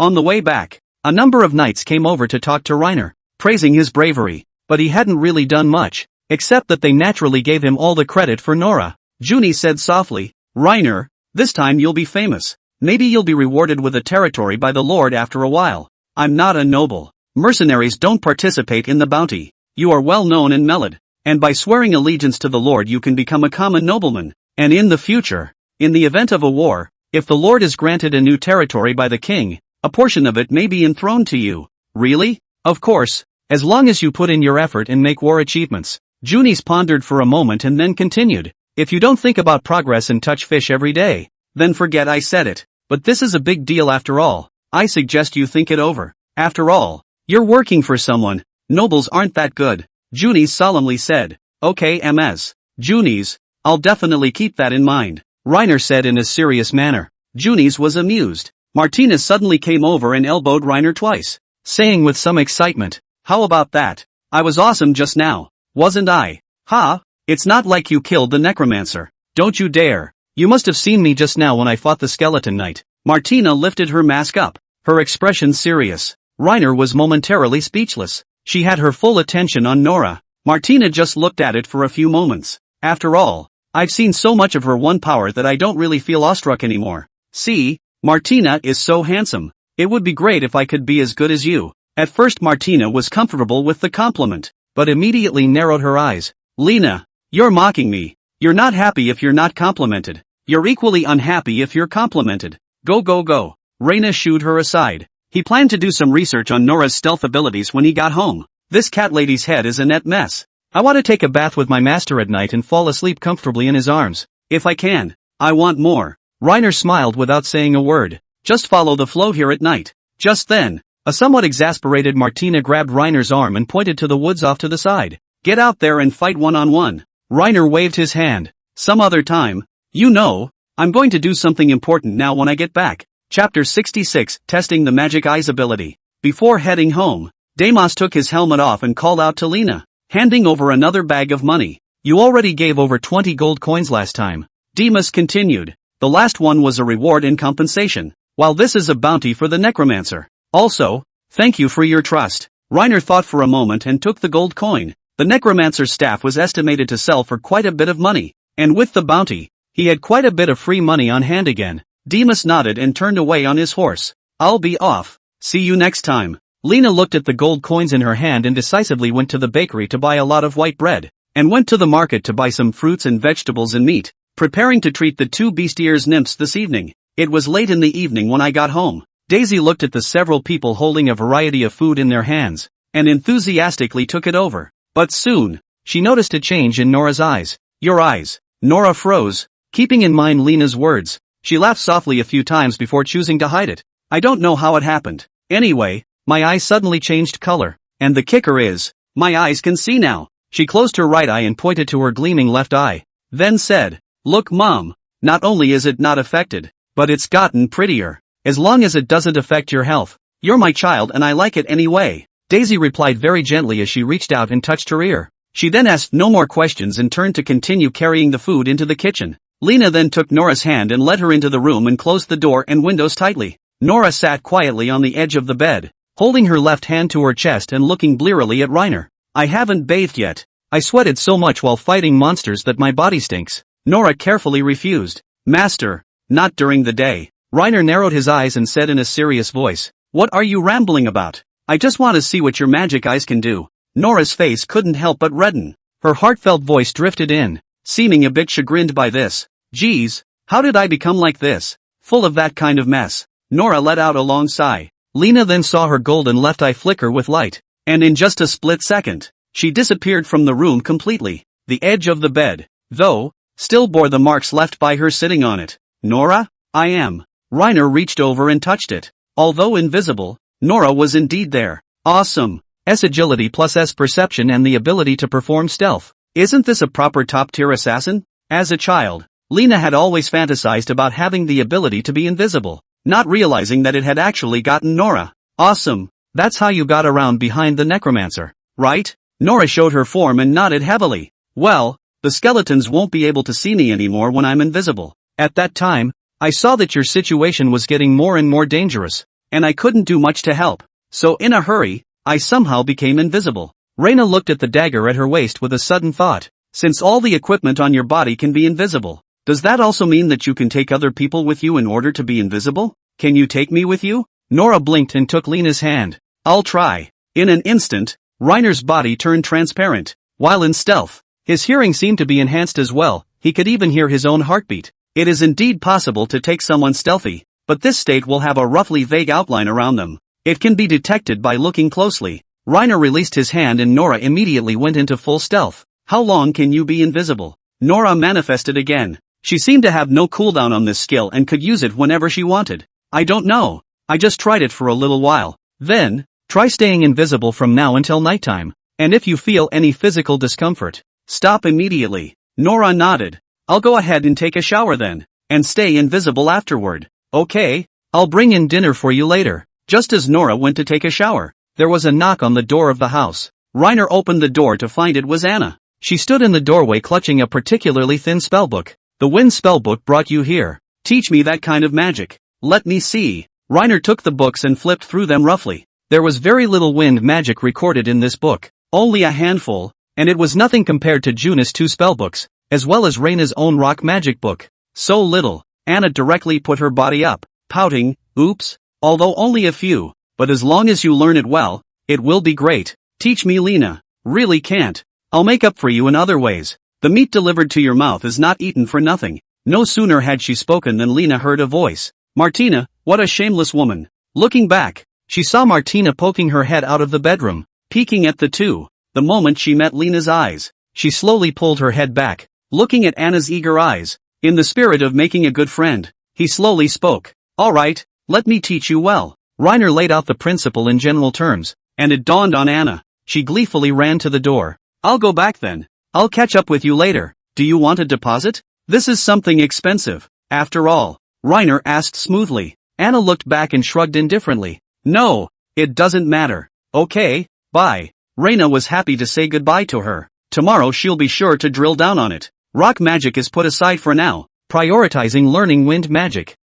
On the way back, a number of knights came over to talk to Reiner, praising his bravery, but he hadn't really done much, except that they naturally gave him all the credit for Nora. Junis said softly, Reiner, this time you'll be famous. Maybe you'll be rewarded with a territory by the Lord after a while. I'm not a noble. Mercenaries don't participate in the bounty. You are well known in Melod, and by swearing allegiance to the Lord you can become a common nobleman, and in the future, in the event of a war, if the Lord is granted a new territory by the king, a portion of it may be enthroned to you. Really? Of course, as long as you put in your effort and make war achievements. Junis pondered for a moment and then continued, if you don't think about progress and touch fish every day, then forget I said it, but this is a big deal after all. I suggest you think it over. After all, you're working for someone. Nobles aren't that good. Junis solemnly said. Okay Ms. Junis, I'll definitely keep that in mind, Reiner said in a serious manner. Junis was amused. Martina suddenly came over and elbowed Reiner twice, saying with some excitement, how about that? I was awesome just now, wasn't I? Ha? It's not like you killed the necromancer. Don't you dare. You must have seen me just now when I fought the skeleton knight. Martina lifted her mask up, her expression serious. Reiner was momentarily speechless. She had her full attention on Nora. Martina just looked at it for a few moments. After all, I've seen so much of her one power that I don't really feel awestruck anymore. See, Martina is so handsome. It would be great if I could be as good as you. At first Martina was comfortable with the compliment, but immediately narrowed her eyes. Lena, you're mocking me. You're not happy if you're not complimented. You're equally unhappy if you're complimented. Go go go. Reina shooed her aside. He planned to do some research on Nora's stealth abilities when he got home. This cat lady's head is a net mess. I want to take a bath with my master at night and fall asleep comfortably in his arms. If I can. I want more. Reiner smiled without saying a word. Just follow the flow here at night. Just then, a somewhat exasperated Martina grabbed Reiner's arm and pointed to the woods off to the side. Get out there and fight one-on-one. Reiner waved his hand. Some other time. You know, I'm going to do something important now when I get back. Chapter 66, Testing the Magic Eyes Ability. Before heading home, Deimos took his helmet off and called out to Lena, handing over another bag of money. You already gave over 20 gold coins last time. Deimos continued. The last one was a reward in compensation, while this is a bounty for the necromancer. Also, thank you for your trust. Reiner thought for a moment and took the gold coin. The necromancer's staff was estimated to sell for quite a bit of money, and with the bounty, he had quite a bit of free money on hand again. Deimos nodded and turned away on his horse. I'll be off. See you next time. Lena looked at the gold coins in her hand and decisively went to the bakery to buy a lot of white bread, and went to the market to buy some fruits and vegetables and meat, preparing to treat the two bestiaires nymphs this evening. It was late in the evening when I got home. Daisy looked at the several people holding a variety of food in their hands, and enthusiastically took it over. But soon, she noticed a change in Nora's eyes. Your eyes. Nora froze, keeping in mind Lena's words. She laughed softly a few times before choosing to hide it. I don't know how it happened. Anyway, my eyes suddenly changed color. And the kicker is, my eyes can see now. She closed her right eye and pointed to her gleaming left eye. Then said, Look Mom, not only is it not affected, but it's gotten prettier. As long as it doesn't affect your health. You're my child and I like it anyway. Daisy replied very gently as she reached out and touched her ear. She then asked no more questions and turned to continue carrying the food into the kitchen. Lena then took Nora's hand and led her into the room and closed the door and windows tightly. Nora sat quietly on the edge of the bed, holding her left hand to her chest and looking blearily at Reiner. I haven't bathed yet. I sweated so much while fighting monsters that my body stinks. Nora carefully refused. Master, not during the day. Reiner narrowed his eyes and said in a serious voice, What are you rambling about? I just want to see what your magic eyes can do. Nora's face couldn't help but redden. Her heartfelt voice drifted in, seeming a bit chagrined by this. Geez, how did I become like this? Full of that kind of mess. Nora let out a long sigh. Lena then saw her golden left eye flicker with light, and in just a split second, she disappeared from the room completely. The edge of the bed, though, still bore the marks left by her sitting on it. Nora? I am. Reiner reached over and touched it. Although invisible, Nora was indeed there. Awesome. S agility plus S perception and the ability to perform stealth. Isn't this a proper top-tier assassin? As a child, Lena had always fantasized about having the ability to be invisible, not realizing that it had actually gotten Nora. Awesome. That's how you got around behind the necromancer, right? Nora showed her form and nodded heavily. Well, the skeletons won't be able to see me anymore when I'm invisible. At that time, I saw that your situation was getting more and more dangerous. and I couldn't do much to help. So in a hurry, I somehow became invisible. Reina looked at the dagger at her waist with a sudden thought. Since all the equipment on your body can be invisible, does that also mean that you can take other people with you in order to be invisible? Can you take me with you? Nora blinked and took Lena's hand. I'll try. In an instant, Reiner's body turned transparent. While in stealth, his hearing seemed to be enhanced as well. He could even hear his own heartbeat. It is indeed possible to take someone stealthy, but this state will have a roughly vague outline around them. It can be detected by looking closely. Reiner released his hand and Nora immediately went into full stealth. How long can you be invisible? Nora manifested again. She seemed to have no cooldown on this skill and could use it whenever she wanted. I don't know. I just tried it for a little while. Then, try staying invisible from now until nighttime. And if you feel any physical discomfort, stop immediately. Nora nodded. I'll go ahead and take a shower then, and stay invisible afterward. Okay, I'll bring in dinner for you later. Just as Nora went to take a shower, there was a knock on the door of the house. Reiner opened the door to find it was Anna. She stood in the doorway clutching a particularly thin spellbook. The wind spellbook brought you here. Teach me that kind of magic. Let me see. Reiner took the books and flipped through them roughly. There was very little wind magic recorded in this book. Only a handful, and it was nothing compared to Junis' 2 spellbooks, as well as Reina's own rock magic book. So little. Anna directly put her body up, pouting, oops, although only a few, but as long as you learn it well, it will be great. Teach me Lena. Really can't. I'll make up for you in other ways. The meat delivered to your mouth is not eaten for nothing. No sooner had she spoken than Lena heard a voice. Martina, what a shameless woman. Looking back, she saw Martina poking her head out of the bedroom, peeking at the two. The moment she met Lena's eyes, she slowly pulled her head back, looking at Anna's eager eyes. In the spirit of making a good friend, he slowly spoke. All right, let me teach you well. Reiner laid out the principle in general terms, and it dawned on Anna. She gleefully ran to the door. I'll go back then. I'll catch up with you later. Do you want a deposit? This is something expensive, after all. Reiner asked smoothly. Anna looked back and shrugged indifferently. No, it doesn't matter. Okay, bye. Reina was happy to say goodbye to her. Tomorrow she'll be sure to drill down on it. Rock magic is put aside for now, prioritizing learning wind magic.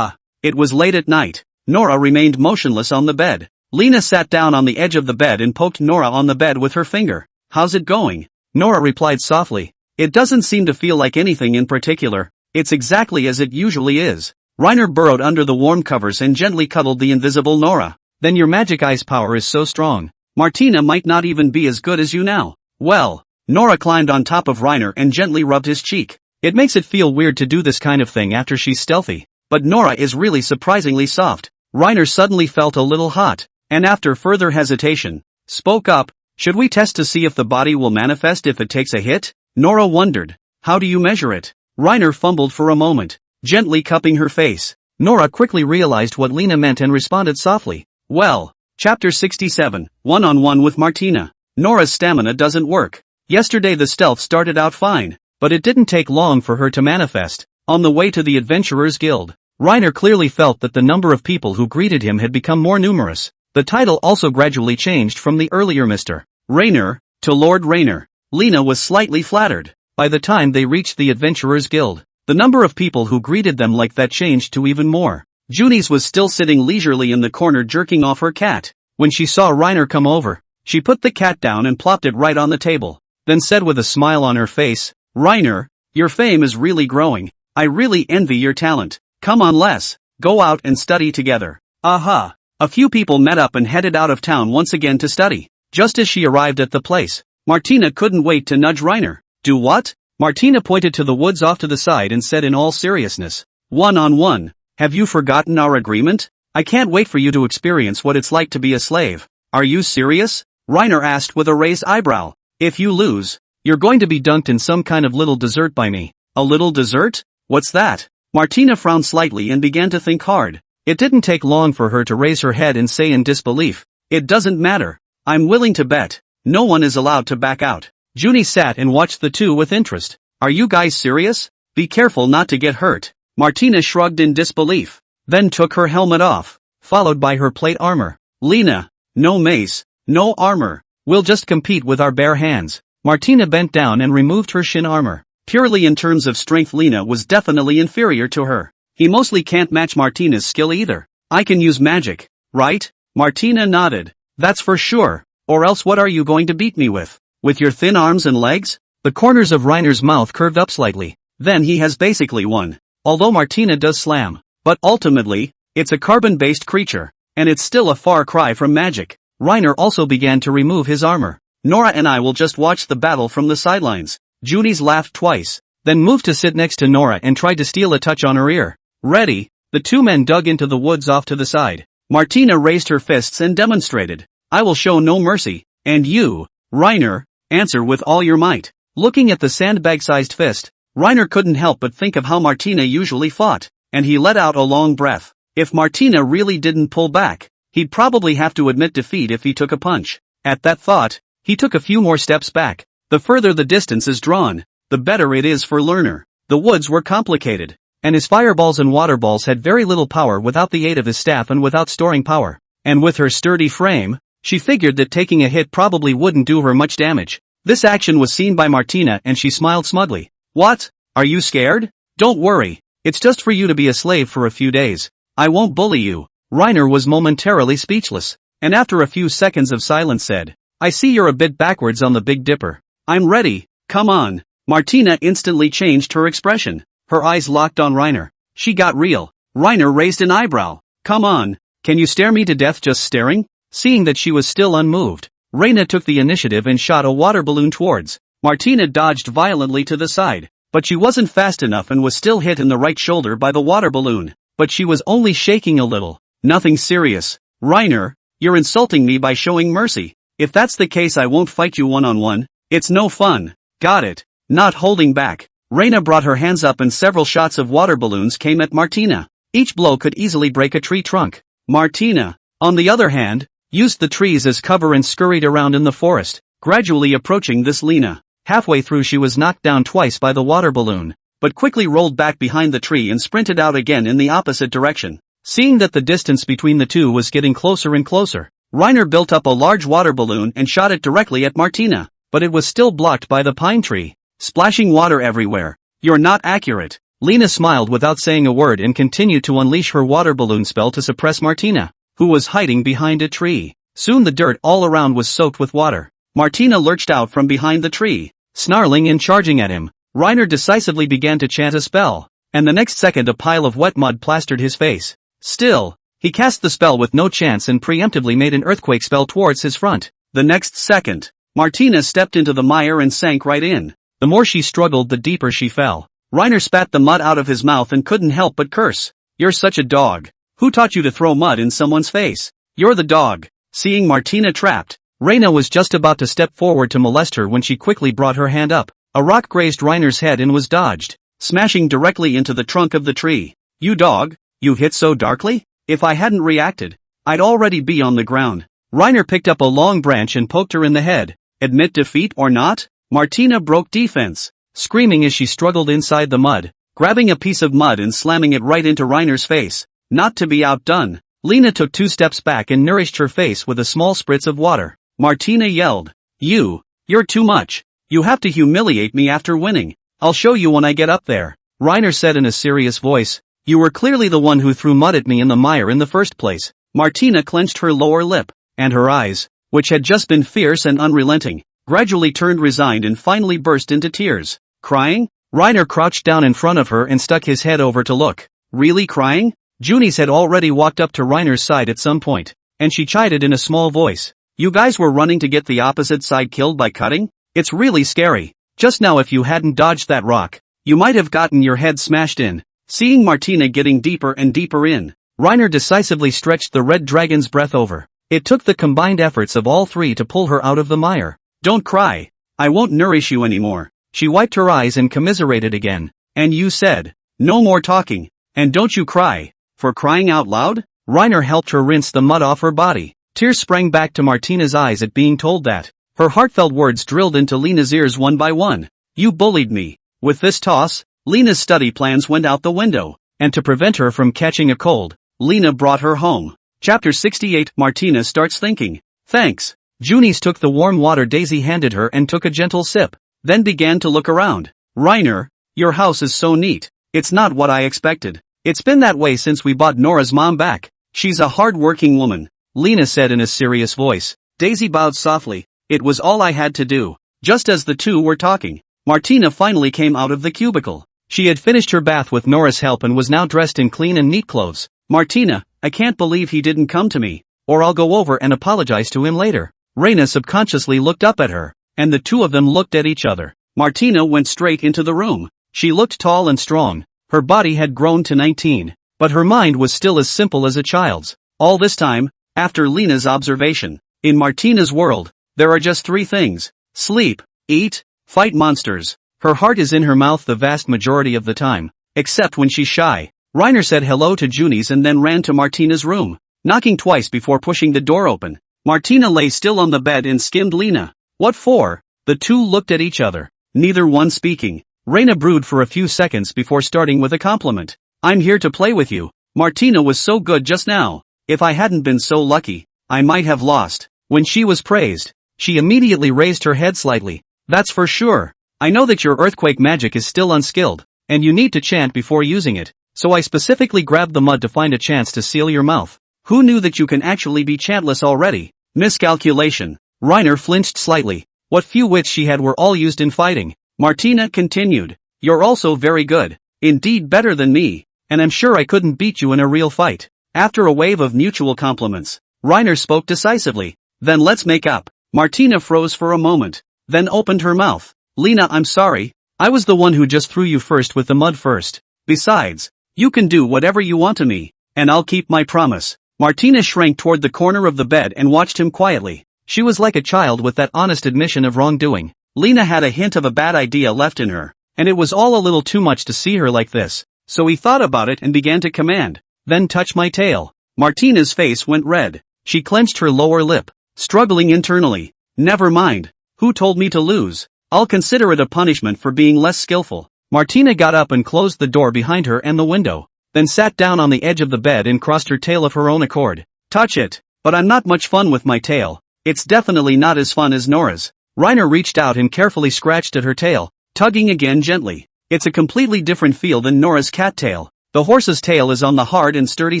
It was late at night. Nora remained motionless on the bed. Lena sat down on the edge of the bed and poked Nora on the bed with her finger. How's it going? Nora replied softly. It doesn't seem to feel like anything in particular. It's exactly as it usually is. Reiner burrowed under the warm covers and gently cuddled the invisible Nora. Then your magic eyes power is so strong. Martina might not even be as good as you now. Well, Nora climbed on top of Reiner and gently rubbed his cheek. It makes it feel weird to do this kind of thing after she's stealthy. But Nora is really surprisingly soft. Reiner suddenly felt a little hot, and after further hesitation, spoke up. Should we test to see if the body will manifest if it takes a hit? Nora wondered. How do you measure it? Reiner fumbled for a moment, gently cupping her face. Nora quickly realized what Lena meant and responded softly. Well, Chapter 67, One-on-One with Martina. Nora's stamina doesn't work. Yesterday the stealth started out fine, but it didn't take long for her to manifest. On the way to the Adventurers Guild, Reiner clearly felt that the number of people who greeted him had become more numerous. The title also gradually changed from the earlier Mr. Rainer to Lord Rainer. Lena was slightly flattered. By the time they reached the Adventurers Guild, the number of people who greeted them like that changed to even more. Junis was still sitting leisurely in the corner jerking off her cat. When she saw Reiner come over, she put the cat down and plopped it right on the table, then said with a smile on her face, Reiner, your fame is really growing. I really envy your talent. Come on, let's go out and study together. Aha! A few people met up and headed out of town once again to study. Just as she arrived at the place, Martina couldn't wait to nudge Reiner. Do what? Martina pointed to the woods off to the side and said in all seriousness. One-on-one. Have you forgotten our agreement? I can't wait for you to experience what it's like to be a slave. Are you serious? Reiner asked with a raised eyebrow. If you lose, you're going to be dunked in some kind of little dessert by me. A little dessert? What's that? Martina frowned slightly and began to think hard. It didn't take long for her to raise her head and say in disbelief. It doesn't matter. I'm willing to bet. No one is allowed to back out. Junie sat and watched the two with interest. Are you guys serious? Be careful not to get hurt. Martina shrugged in disbelief, then took her helmet off, followed by her plate armor. Lena, no mace, no armor. We'll just compete with our bare hands. Martina bent down and removed her shin armor. Purely in terms of strength, Lena was definitely inferior to her. He mostly can't match Martina's skill either. I can use magic, right? Martina nodded. That's for sure. Or else what are you going to beat me with? With your thin arms and legs? The corners of Reiner's mouth curved up slightly. Then he has basically won. Although Martina does slam. But ultimately, it's a carbon-based creature. And it's still a far cry from magic. Reiner also began to remove his armor. Nora and I will just watch the battle from the sidelines. Junis laughed twice, then moved to sit next to Nora and tried to steal a touch on her ear. Ready? The two men dug into the woods off to the side. Martina raised her fists and demonstrated. I will show no mercy. And you, Reiner, answer with all your might. Looking at the sandbag-sized fist, Reiner couldn't help but think of how Martina usually fought, and he let out a long breath. If Martina really didn't pull back, he'd probably have to admit defeat if he took a punch. At that thought, he took a few more steps back. The further the distance is drawn, the better it is for learner. The woods were complicated, and his fireballs and water balls had very little power without the aid of his staff and without storing power. And with her sturdy frame, she figured that taking a hit probably wouldn't do her much damage. This action was seen by Martina and she smiled smugly. What? Are you scared? Don't worry, it's just for you to be a slave for a few days. I won't bully you. Reiner was momentarily speechless, and after a few seconds of silence said, I see you're a bit backwards on the Big Dipper. I'm ready, come on. Martina instantly changed her expression. Her eyes locked on Reiner. She got real. Reiner raised an eyebrow. Come on, can you stare me to death just staring? Seeing that she was still unmoved, Reina took the initiative and shot a water balloon towards. Martina dodged violently to the side, but she wasn't fast enough and was still hit in the right shoulder by the water balloon. But she was only shaking a little. Nothing serious. Reiner, you're insulting me by showing mercy. If that's the case I won't fight you one-on-one. It's no fun. Got it. Not holding back. Reina brought her hands up and several shots of water balloons came at Martina. Each blow could easily break a tree trunk. Martina, on the other hand, used the trees as cover and scurried around in the forest, gradually approaching this Lena. Halfway through she was knocked down twice by the water balloon, but quickly rolled back behind the tree and sprinted out again in the opposite direction. Seeing that the distance between the two was getting closer and closer, Reiner built up a large water balloon and shot it directly at Martina, but it was still blocked by the pine tree, splashing water everywhere. You're not accurate. Lena smiled without saying a word and continued to unleash her water balloon spell to suppress Martina, who was hiding behind a tree. Soon the dirt all around was soaked with water. Martina lurched out from behind the tree, snarling and charging at him. Reiner decisively began to chant a spell, and the next second a pile of wet mud plastered his face. Still, he cast the spell with no chance and preemptively made an earthquake spell towards his front. The next second, Martina stepped into the mire and sank right in. The more she struggled, the deeper she fell. Reiner spat the mud out of his mouth and couldn't help but curse. You're such a dog. Who taught you to throw mud in someone's face? You're the dog. Seeing Martina trapped, Reina was just about to step forward to molest her when she quickly brought her hand up. A rock grazed Reiner's head and was dodged, smashing directly into the trunk of the tree. You dog, you hit so darkly? If I hadn't reacted, I'd already be on the ground. Reiner picked up a long branch and poked her in the head. Admit defeat or not? Martina broke defense, screaming as she struggled inside the mud, grabbing a piece of mud and slamming it right into Reiner's face. Not to be outdone, Lena took 2 steps back and nourished her face with a small spritz of water. Martina yelled, You're too much. You have to humiliate me after winning. I'll show you when I get up there. Reiner said in a serious voice, You were clearly the one who threw mud at me in the mire in the first place. Martina clenched her lower lip, and her eyes, which had just been fierce and unrelenting, gradually turned resigned and finally burst into tears. Crying? Reiner crouched down in front of her and stuck his head over to look. Really crying? Junis had already walked up to Reiner's side at some point, and she chided in a small voice. You guys were running to get the opposite side killed by cutting? It's really scary. Just now if you hadn't dodged that rock, you might have gotten your head smashed in. Seeing Martina getting deeper and deeper in, Reiner decisively stretched the red dragon's breath over. It took the combined efforts of all three to pull her out of the mire. Don't cry. I won't nourish you anymore. She wiped her eyes and commiserated again. And you said, no more talking. And don't you cry. For crying out loud? Reiner helped her rinse the mud off her body. Tears sprang back to Martina's eyes at being told that. Her heartfelt words drilled into Lena's ears one by one. You bullied me. With this toss, Lena's study plans went out the window. And to prevent her from catching a cold, Lena brought her home. Chapter 68. Martina starts thinking. Thanks. Junis took the warm water Daisy handed her and took a gentle sip, then began to look around. Reiner, your house is so neat. It's not what I expected. It's been that way since we bought Nora's mom back. She's a hard-working woman, Lena said in a serious voice. Daisy bowed softly. It was all I had to do. Just as the two were talking, Martina finally came out of the cubicle. She had finished her bath with Nora's help and was now dressed in clean and neat clothes. Martina, I can't believe he didn't come to me, or I'll go over and apologize to him later. Reina subconsciously looked up at her, and the two of them looked at each other. Martina went straight into the room. She looked tall and strong. Her body had grown to 19, but her mind was still as simple as a child's. All this time, after Lena's observation, in Martina's world, there are just three things: sleep, eat, fight monsters. Her heart is in her mouth the vast majority of the time, except when she's shy. Reiner said hello to Junis and then ran to Martina's room, knocking twice before pushing the door open. Martina lay still on the bed and skimmed Lena. What for? The two looked at each other, neither one speaking. Reina brewed for a few seconds before starting with a compliment. I'm here to play with you. Martina was so good just now. If I hadn't been so lucky, I might have lost. When she was praised, she immediately raised her head slightly. That's for sure. I know that your earthquake magic is still unskilled, and you need to chant before using it, so I specifically grabbed the mud to find a chance to seal your mouth. Who knew that you can actually be chantless already? Miscalculation. Reiner flinched slightly. What few wits she had were all used in fighting. Martina continued. You're also very good. Indeed better than me, and I'm sure I couldn't beat you in a real fight. After a wave of mutual compliments, Reiner spoke decisively. Then let's make up. Martina froze for a moment, then opened her mouth. Lena, I'm sorry. I was the one who just threw you first with the mud first. Besides, you can do whatever you want to me, and I'll keep my promise. Martina shrank toward the corner of the bed and watched him quietly. She was like a child with that honest admission of wrongdoing. Lena had a hint of a bad idea left in her, and it was all a little too much to see her like this, so he thought about it and began to command. Then touch my tail. Martina's face went red. She clenched her lower lip, struggling internally. Never mind. Who told me to lose? I'll consider it a punishment for being less skillful. Martina got up and closed the door behind her and the window, then sat down on the edge of the bed and crossed her tail of her own accord. Touch it. But I'm not much fun with my tail. It's definitely not as fun as Nora's. Reiner reached out and carefully scratched at her tail, tugging again gently. It's a completely different feel than Nora's cat tail. The horse's tail is on the hard and sturdy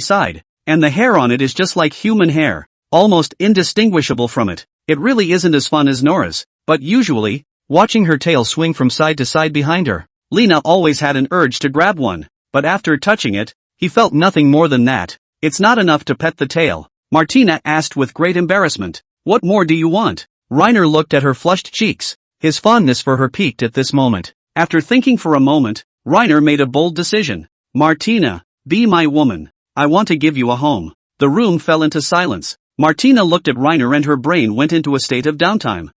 side, and the hair on it is just like human hair, almost indistinguishable from it. It really isn't as fun as Nora's, but usually, watching her tail swing from side to side behind her, Lena always had an urge to grab one, but after touching it, he felt nothing more than that. It's not enough to pet the tail, Martina asked with great embarrassment. What more do you want? Reiner looked at her flushed cheeks. His fondness for her peaked at this moment. After thinking for a moment, Reiner made a bold decision. Martina, be my woman. I want to give you a home. The room fell into silence. Martina looked at Reiner and her brain went into a state of downtime.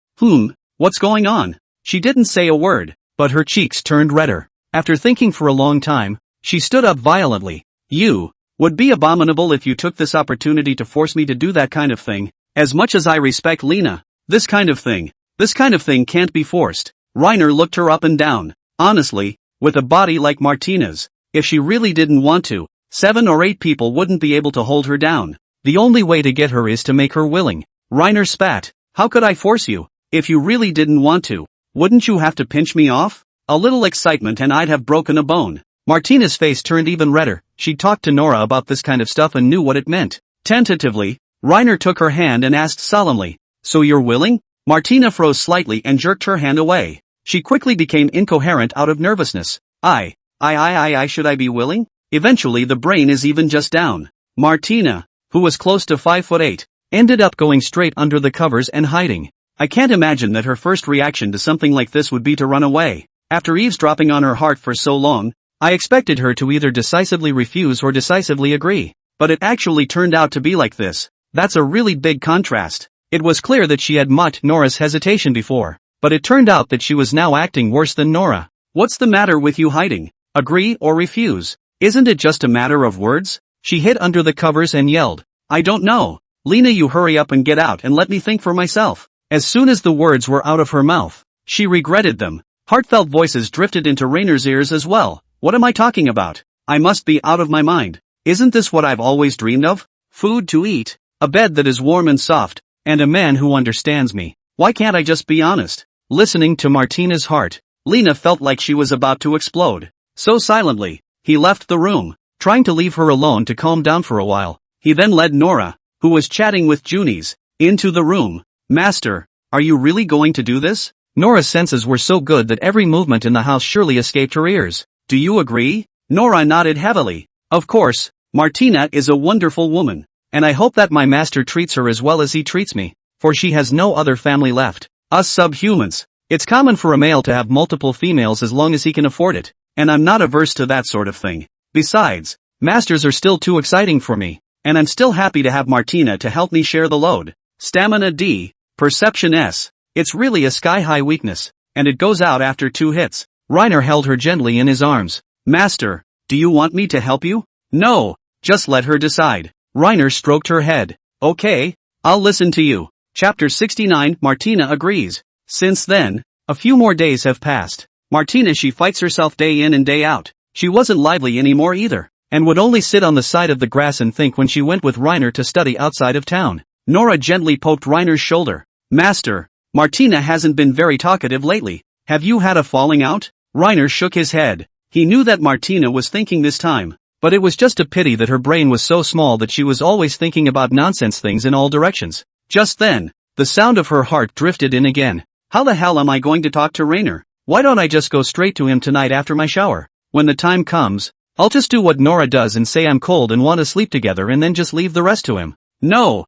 What's going on? She didn't say a word, but her cheeks turned redder. After thinking for a long time, she stood up violently. You would be abominable if you took this opportunity to force me to do that kind of thing. As much as I respect Lena, this kind of thing can't be forced. Reiner looked her up and down. Honestly, with a body like Martina's, if she really didn't want to, 7 or 8 people wouldn't be able to hold her down. The only way to get her is to make her willing. Reiner spat. How could I force you? If you really didn't want to, wouldn't you have to pinch me off? A little excitement and I'd have broken a bone. Martina's face turned even redder. She'd talked to Nora about this kind of stuff and knew what it meant. Tentatively, Reiner took her hand and asked solemnly, so you're willing? Martina froze slightly and jerked her hand away. She quickly became incoherent out of nervousness. Should I be willing? Eventually the brain is even just down. Martina, who was close to 5'8", ended up going straight under the covers and hiding. I can't imagine that her first reaction to something like this would be to run away. After eavesdropping on her heart for so long, I expected her to either decisively refuse or decisively agree. But it actually turned out to be like this. That's a really big contrast. It was clear that she had mocked Nora's hesitation before, but it turned out that she was now acting worse than Nora. What's the matter with you hiding? Agree or refuse? Isn't it just a matter of words? She hid under the covers and yelled. I don't know. Lena, you hurry up and get out and let me think for myself. As soon as the words were out of her mouth, she regretted them. Heartfelt voices drifted into Rainer's ears as well. What am I talking about? I must be out of my mind. Isn't this what I've always dreamed of? Food to eat, a bed that is warm and soft, and a man who understands me. Why can't I just be honest? Listening to Martina's heart, Lena felt like she was about to explode. So silently, he left the room, trying to leave her alone to calm down for a while. He then led Nora, who was chatting with Junis, into the room. Master, are you really going to do this? Nora's senses were so good that every movement in the house surely escaped her ears. Do you agree? Nora nodded heavily. Of course, Martina is a wonderful woman, and I hope that my master treats her as well as he treats me, for she has no other family left. Us subhumans. It's common for a male to have multiple females as long as he can afford it, and I'm not averse to that sort of thing. Besides, masters are still too exciting for me, and I'm still happy to have Martina to help me share the load. Stamina D, Perception S. It's really a sky-high weakness, and it goes out after 2 hits. Reiner held her gently in his arms. Master, do you want me to help you? No, just let her decide. Reiner stroked her head. Okay, I'll listen to you. Chapter 69. Martina agrees. Since then, a few more days have passed. Martina she fights herself day in and day out. She wasn't lively anymore either, and would only sit on the side of the grass and think when she went with Reiner to study outside of town. Nora gently poked Reiner's shoulder. Master, Martina hasn't been very talkative lately. Have you had a falling out? Reiner shook his head. He knew that Martina was thinking this time, but it was just a pity that her brain was so small that she was always thinking about nonsense things in all directions. Just then, the sound of her heart drifted in again. How the hell am I going to talk to Reiner? Why don't I just go straight to him tonight after my shower? When the time comes, I'll just do what Nora does and say I'm cold and want to sleep together and then just leave the rest to him. No,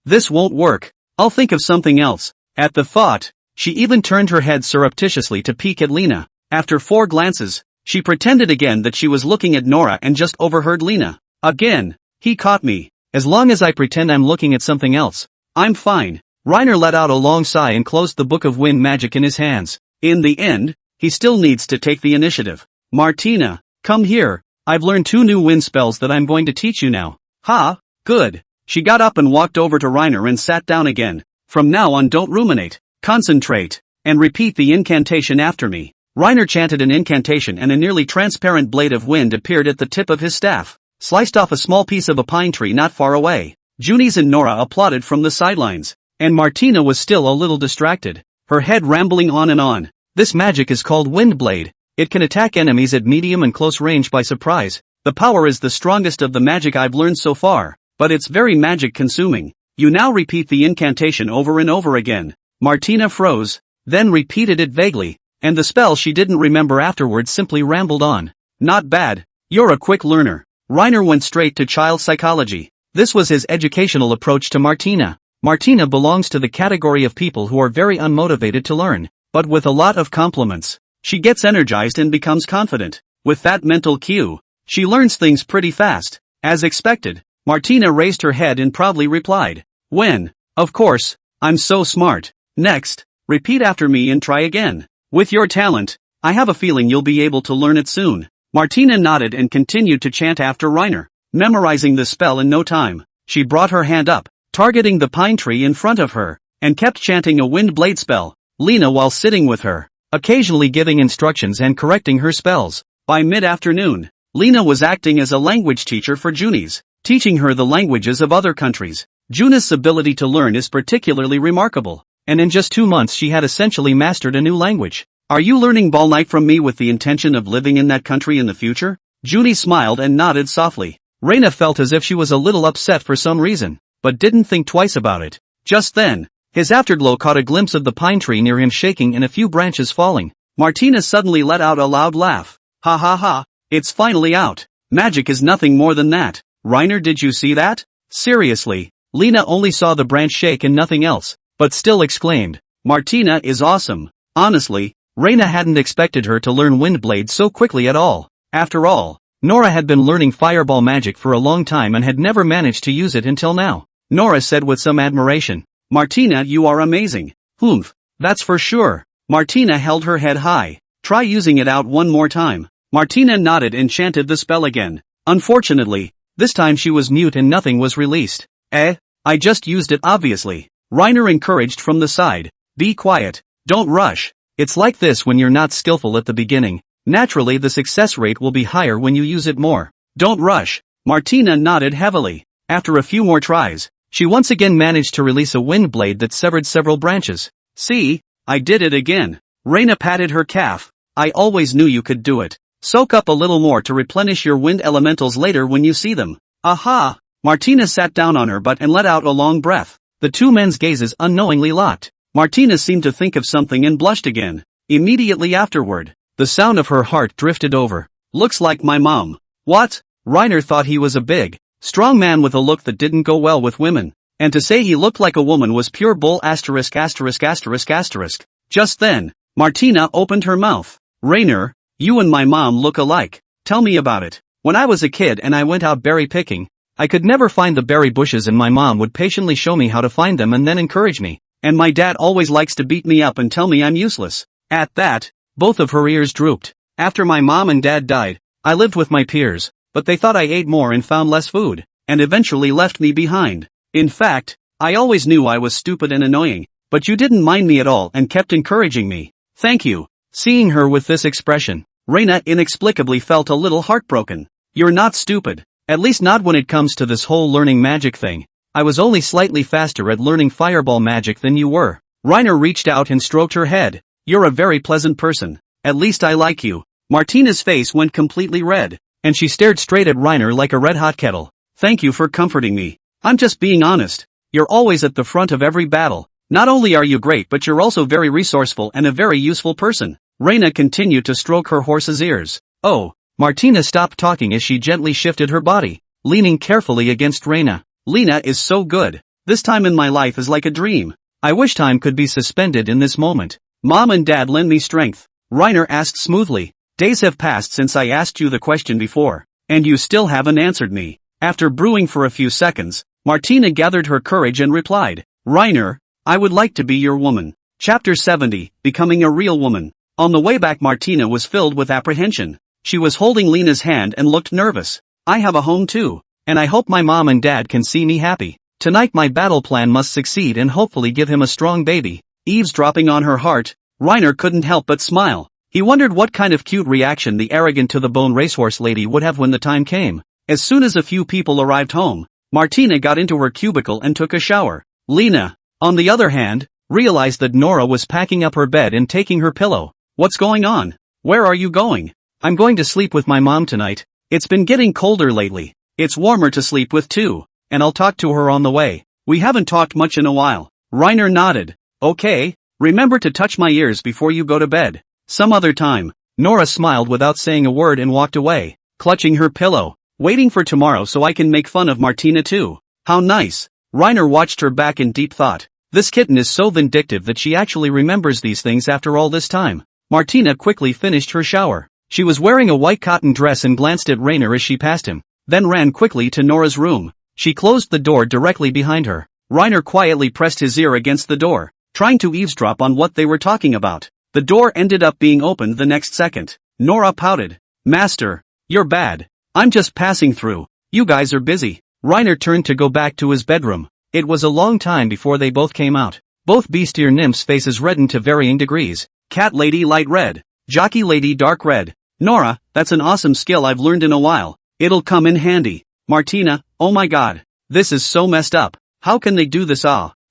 this won't work. I'll think of something else. At the thought, she even turned her head surreptitiously to peek at Lena. After 4 glances, she pretended again that she was looking at Nora and just overheard Lena. Again, he caught me. As long as I pretend I'm looking at something else, I'm fine. Reiner let out a long sigh and closed the book of wind magic in his hands. In the end, he still needs to take the initiative. Martina, come here. I've learned 2 new wind spells that I'm going to teach you now. Ha, good. She got up and walked over to Reiner and sat down again. From now on don't ruminate, concentrate, and repeat the incantation after me. Reiner chanted an incantation and a nearly transparent blade of wind appeared at the tip of his staff, sliced off a small piece of a pine tree not far away. Junis and Nora applauded from the sidelines, and Martina was still a little distracted, her head rambling on and on. This magic is called Wind Blade. It can attack enemies at medium and close range by surprise. The power is the strongest of the magic I've learned so far, but it's very magic consuming. You now repeat the incantation over and over again. Martina froze, then repeated it vaguely, and the spell she didn't remember afterwards simply rambled on. Not bad. You're a quick learner. Reiner went straight to child psychology. This was his educational approach to Martina. Martina belongs to the category of people who are very unmotivated to learn, but with a lot of compliments, she gets energized and becomes confident. With that mental cue, she learns things pretty fast. As expected, Martina raised her head and proudly replied, When? Of course, I'm so smart. Next, repeat after me and try again. With your talent, I have a feeling you'll be able to learn it soon. Martina nodded and continued to chant after Reiner, memorizing the spell in no time. She brought her hand up, targeting the pine tree in front of her, and kept chanting a wind blade spell. Lena while sitting with her, occasionally giving instructions and correcting her spells. By mid-afternoon, Lena was acting as a language teacher for Junis, teaching her the languages of other countries. Junis' ability to learn is particularly remarkable, and in just 2 months she had essentially mastered a new language. Are you learning Ball Night from me with the intention of living in that country in the future? Junis smiled and nodded softly. Reina felt as if she was a little upset for some reason, but didn't think twice about it. Just then, his afterglow caught a glimpse of the pine tree near him shaking and a few branches falling. Martina suddenly let out a loud laugh. Ha ha ha, it's finally out. Magic is nothing more than that. Reiner, did you see that? Seriously, Lena only saw the branch shake and nothing else, but still exclaimed, Martina is awesome. Honestly, Reina hadn't expected her to learn Windblade so quickly at all. After all, Nora had been learning fireball magic for a long time and had never managed to use it until now. Nora said with some admiration, Martina, you are amazing. Humph, that's for sure. Martina held her head high. Try using it out one more time. Martina nodded and chanted the spell again. Unfortunately, this time she was mute and nothing was released. I just used it obviously. Reiner encouraged from the side. Be quiet. Don't rush. It's like this when you're not skillful at the beginning. Naturally the success rate will be higher when you use it more. Don't rush. Martina nodded heavily. After a few more tries, she once again managed to release a wind blade that severed several branches. See, I did it again. Reina patted her calf. I always knew you could do it. Soak up a little more to replenish your wind elementals later when you see them. Aha! Martina sat down on her butt and let out a long breath. The two men's gazes unknowingly locked. Martina seemed to think of something and blushed again. Immediately afterward, the sound of her heart drifted over. Looks like my mom. What? Reiner thought he was a big, strong man with a look that didn't go well with women. And to say he looked like a woman was pure bull asterisk asterisk asterisk asterisk. Just then, Martina opened her mouth. Reiner, you and my mom look alike. Tell me about it. When I was a kid and I went out berry picking, I could never find the berry bushes and my mom would patiently show me how to find them and then encourage me. And my dad always likes to beat me up and tell me I'm useless. At that, both of her ears drooped. After my mom and dad died, I lived with my peers, but they thought I ate more and found less food, and eventually left me behind. In fact, I always knew I was stupid and annoying, but you didn't mind me at all and kept encouraging me. Thank you. Seeing her with this expression, Reina inexplicably felt a little heartbroken. You're not stupid. At least not when it comes to this whole learning magic thing. I was only slightly faster at learning fireball magic than you were. Reiner reached out and stroked her head. You're a very pleasant person. At least I like you. Martina's face went completely red, and she stared straight at Reiner like a red-hot kettle. Thank you for comforting me. I'm just being honest. You're always at the front of every battle. Not only are you great but you're also very resourceful and a very useful person. Reina continued to stroke her horse's ears. Oh. Martina stopped talking as she gently shifted her body, leaning carefully against Reina. Lena is so good. This time in my life is like a dream. I wish time could be suspended in this moment. Mom and Dad lend me strength. Reiner asked smoothly. Days have passed since I asked you the question before, and you still haven't answered me. After brewing for a few seconds, Martina gathered her courage and replied, Reiner, I would like to be your woman. Chapter 70, Becoming a Real Woman. On the way back Martina was filled with apprehension. She was holding Lena's hand and looked nervous. I have a home too, and I hope my mom and dad can see me happy. Tonight my battle plan must succeed and hopefully give him a strong baby. Eavesdropping on her heart, Reiner couldn't help but smile. He wondered what kind of cute reaction the arrogant to the bone racehorse lady would have when the time came. As soon as a few people arrived home, Martina got into her cubicle and took a shower. Lena, on the other hand, realized that Nora was packing up her bed and taking her pillow. What's going on? Where are you going? I'm going to sleep with my mom tonight. It's been getting colder lately. It's warmer to sleep with too, and I'll talk to her on the way. We haven't talked much in a while. Reiner nodded. Okay, remember to touch my ears before you go to bed. Some other time. Nora smiled without saying a word and walked away, clutching her pillow, waiting for tomorrow so I can make fun of Martina too. How nice. Reiner watched her back in deep thought. This kitten is so vindictive that she actually remembers these things after all this time. Martina quickly finished her shower. She was wearing a white cotton dress and glanced at Reiner as she passed him, then ran quickly to Nora's room. She closed the door directly behind her. Reiner quietly pressed his ear against the door, trying to eavesdrop on what they were talking about. The door ended up being opened the next second. Nora pouted. Master, you're bad. I'm just passing through. You guys are busy. Reiner turned to go back to his bedroom. It was a long time before they both came out. Both bestier nymphs' faces reddened to varying degrees. Cat lady light red. Jockey lady dark red. Nora, that's an awesome skill I've learned in a while. It'll come in handy. Martina, oh my god. This is so messed up. How can they do this?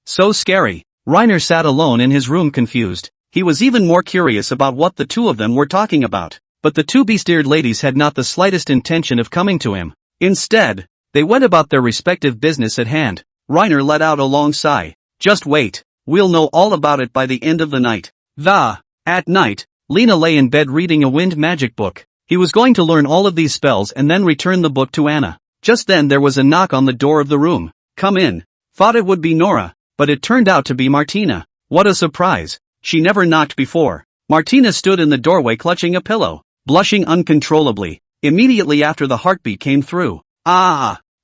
So scary. Reiner sat alone in his room confused. He was even more curious about what the two of them were talking about. But the two bestiared ladies had not the slightest intention of coming to him. Instead, they went about their respective business at hand. Reiner let out a long sigh. Just wait. We'll know all about it by the end of the night. At night, Lena lay in bed reading a wind magic book. He was going to learn all of these spells and then return the book to Anna. Just then there was a knock on the door of the room. Come in. Thought it would be Nora, but it turned out to be Martina. What a surprise. She never knocked before. Martina stood in the doorway clutching a pillow, blushing uncontrollably. Immediately after the heartbeat came through.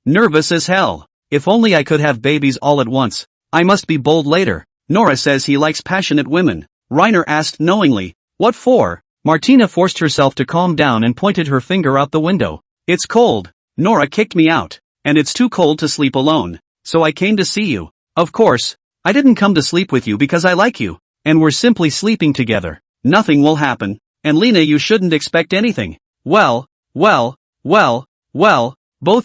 Nervous as hell. If only I could have babies all at once. I must be bold later. Nora says he likes passionate women. Reiner asked knowingly. What for? Martina forced herself to calm down and pointed her finger out the window. It's cold. Nora kicked me out, and it's too cold to sleep alone, so I came to see you. Of course, I didn't come to sleep with you because I like you, and we're simply sleeping together. Nothing will happen, and Lena, you shouldn't expect anything. Well, both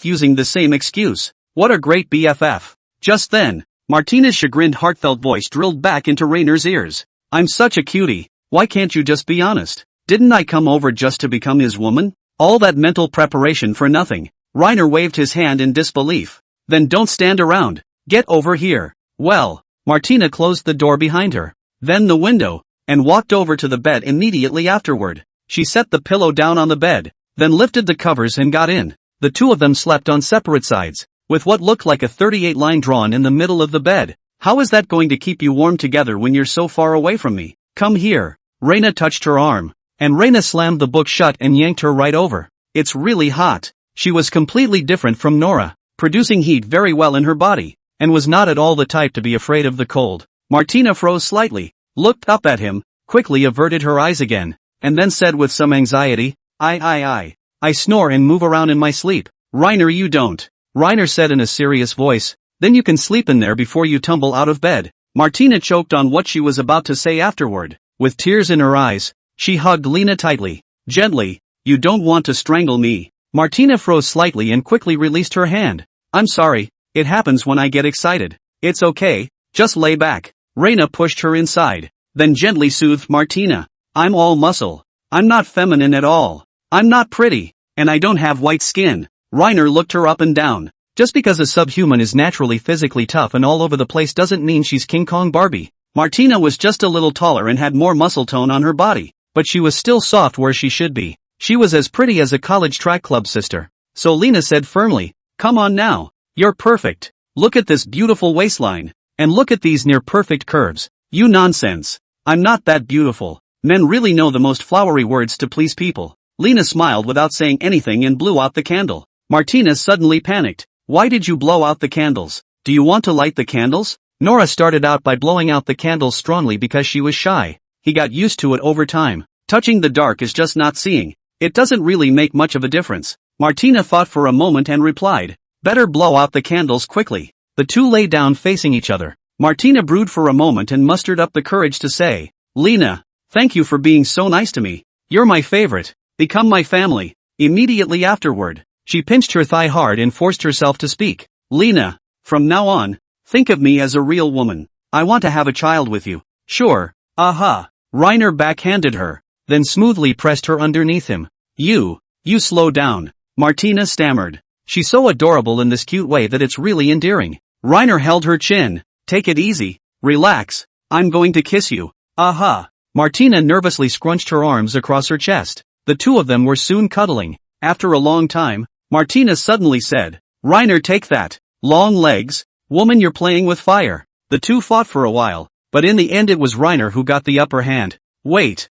using the same excuse. What a great BFF. Just then, Martina's chagrined heartfelt voice drilled back into Reiner's ears. I'm such a cutie. Why can't you just be honest? Didn't I come over just to become his woman? All that mental preparation for nothing. Reiner waved his hand in disbelief. Then don't stand around. Get over here. Well, Martina closed the door behind her, then the window, and walked over to the bed immediately afterward. She set the pillow down on the bed, then lifted the covers and got in. The two of them slept on separate sides, with what looked like a 38 line drawn in the middle of the bed. How is that going to keep you warm together when you're so far away from me? Come here. Reina touched her arm, and Reina slammed the book shut and yanked her right over. It's really hot. She was completely different from Nora, producing heat very well in her body, and was not at all the type to be afraid of the cold. Martina froze slightly, looked up at him, quickly averted her eyes again, and then said with some anxiety, I snore and move around in my sleep. Reiner, you don't. Reiner said in a serious voice, then you can sleep in there before you tumble out of bed. Martina choked on what she was about to say afterward. With tears in her eyes, she hugged Lena tightly. Gently, you don't want to strangle me. Martina froze slightly and quickly released her hand. I'm sorry, it happens when I get excited. It's okay, just lay back. Reina pushed her inside, then gently soothed Martina. I'm all muscle. I'm not feminine at all. I'm not pretty, and I don't have white skin. Reiner looked her up and down. Just because a subhuman is naturally physically tough and all over the place doesn't mean she's King Kong Barbie. Martina was just a little taller and had more muscle tone on her body, but she was still soft where she should be. She was as pretty as a college track club sister. So Lena said firmly, come on now. You're perfect. Look at this beautiful waistline. And look at these near perfect curves. You nonsense. I'm not that beautiful. Men really know the most flowery words to please people. Lena smiled without saying anything and blew out the candle. Martina suddenly panicked. Why did you blow out the candles? Do you want to light the candles? Nora started out by blowing out the candles strongly because she was shy. He got used to it over time. Touching the dark is just not seeing. It doesn't really make much of a difference. Martina thought for a moment and replied, better blow out the candles quickly. The two lay down facing each other. Martina brooded for a moment and mustered up the courage to say, Lena, thank you for being so nice to me. You're my favorite. Become my family. Immediately afterward, she pinched her thigh hard and forced herself to speak. Lena, from now on, think of me as a real woman. I want to have a child with you. Sure. Aha. Reiner backhanded her, then smoothly pressed her underneath him. You slow down. Martina stammered. She's so adorable in this cute way that it's really endearing. Reiner held her chin. Take it easy. Relax. I'm going to kiss you. Aha. Martina nervously scrunched her arms across her chest. The two of them were soon cuddling. After a long time, Martina suddenly said, Reiner, take that. Long legs. Woman, you're playing with fire. The two fought for a while, but in the end it was Reiner who got the upper hand. Wait.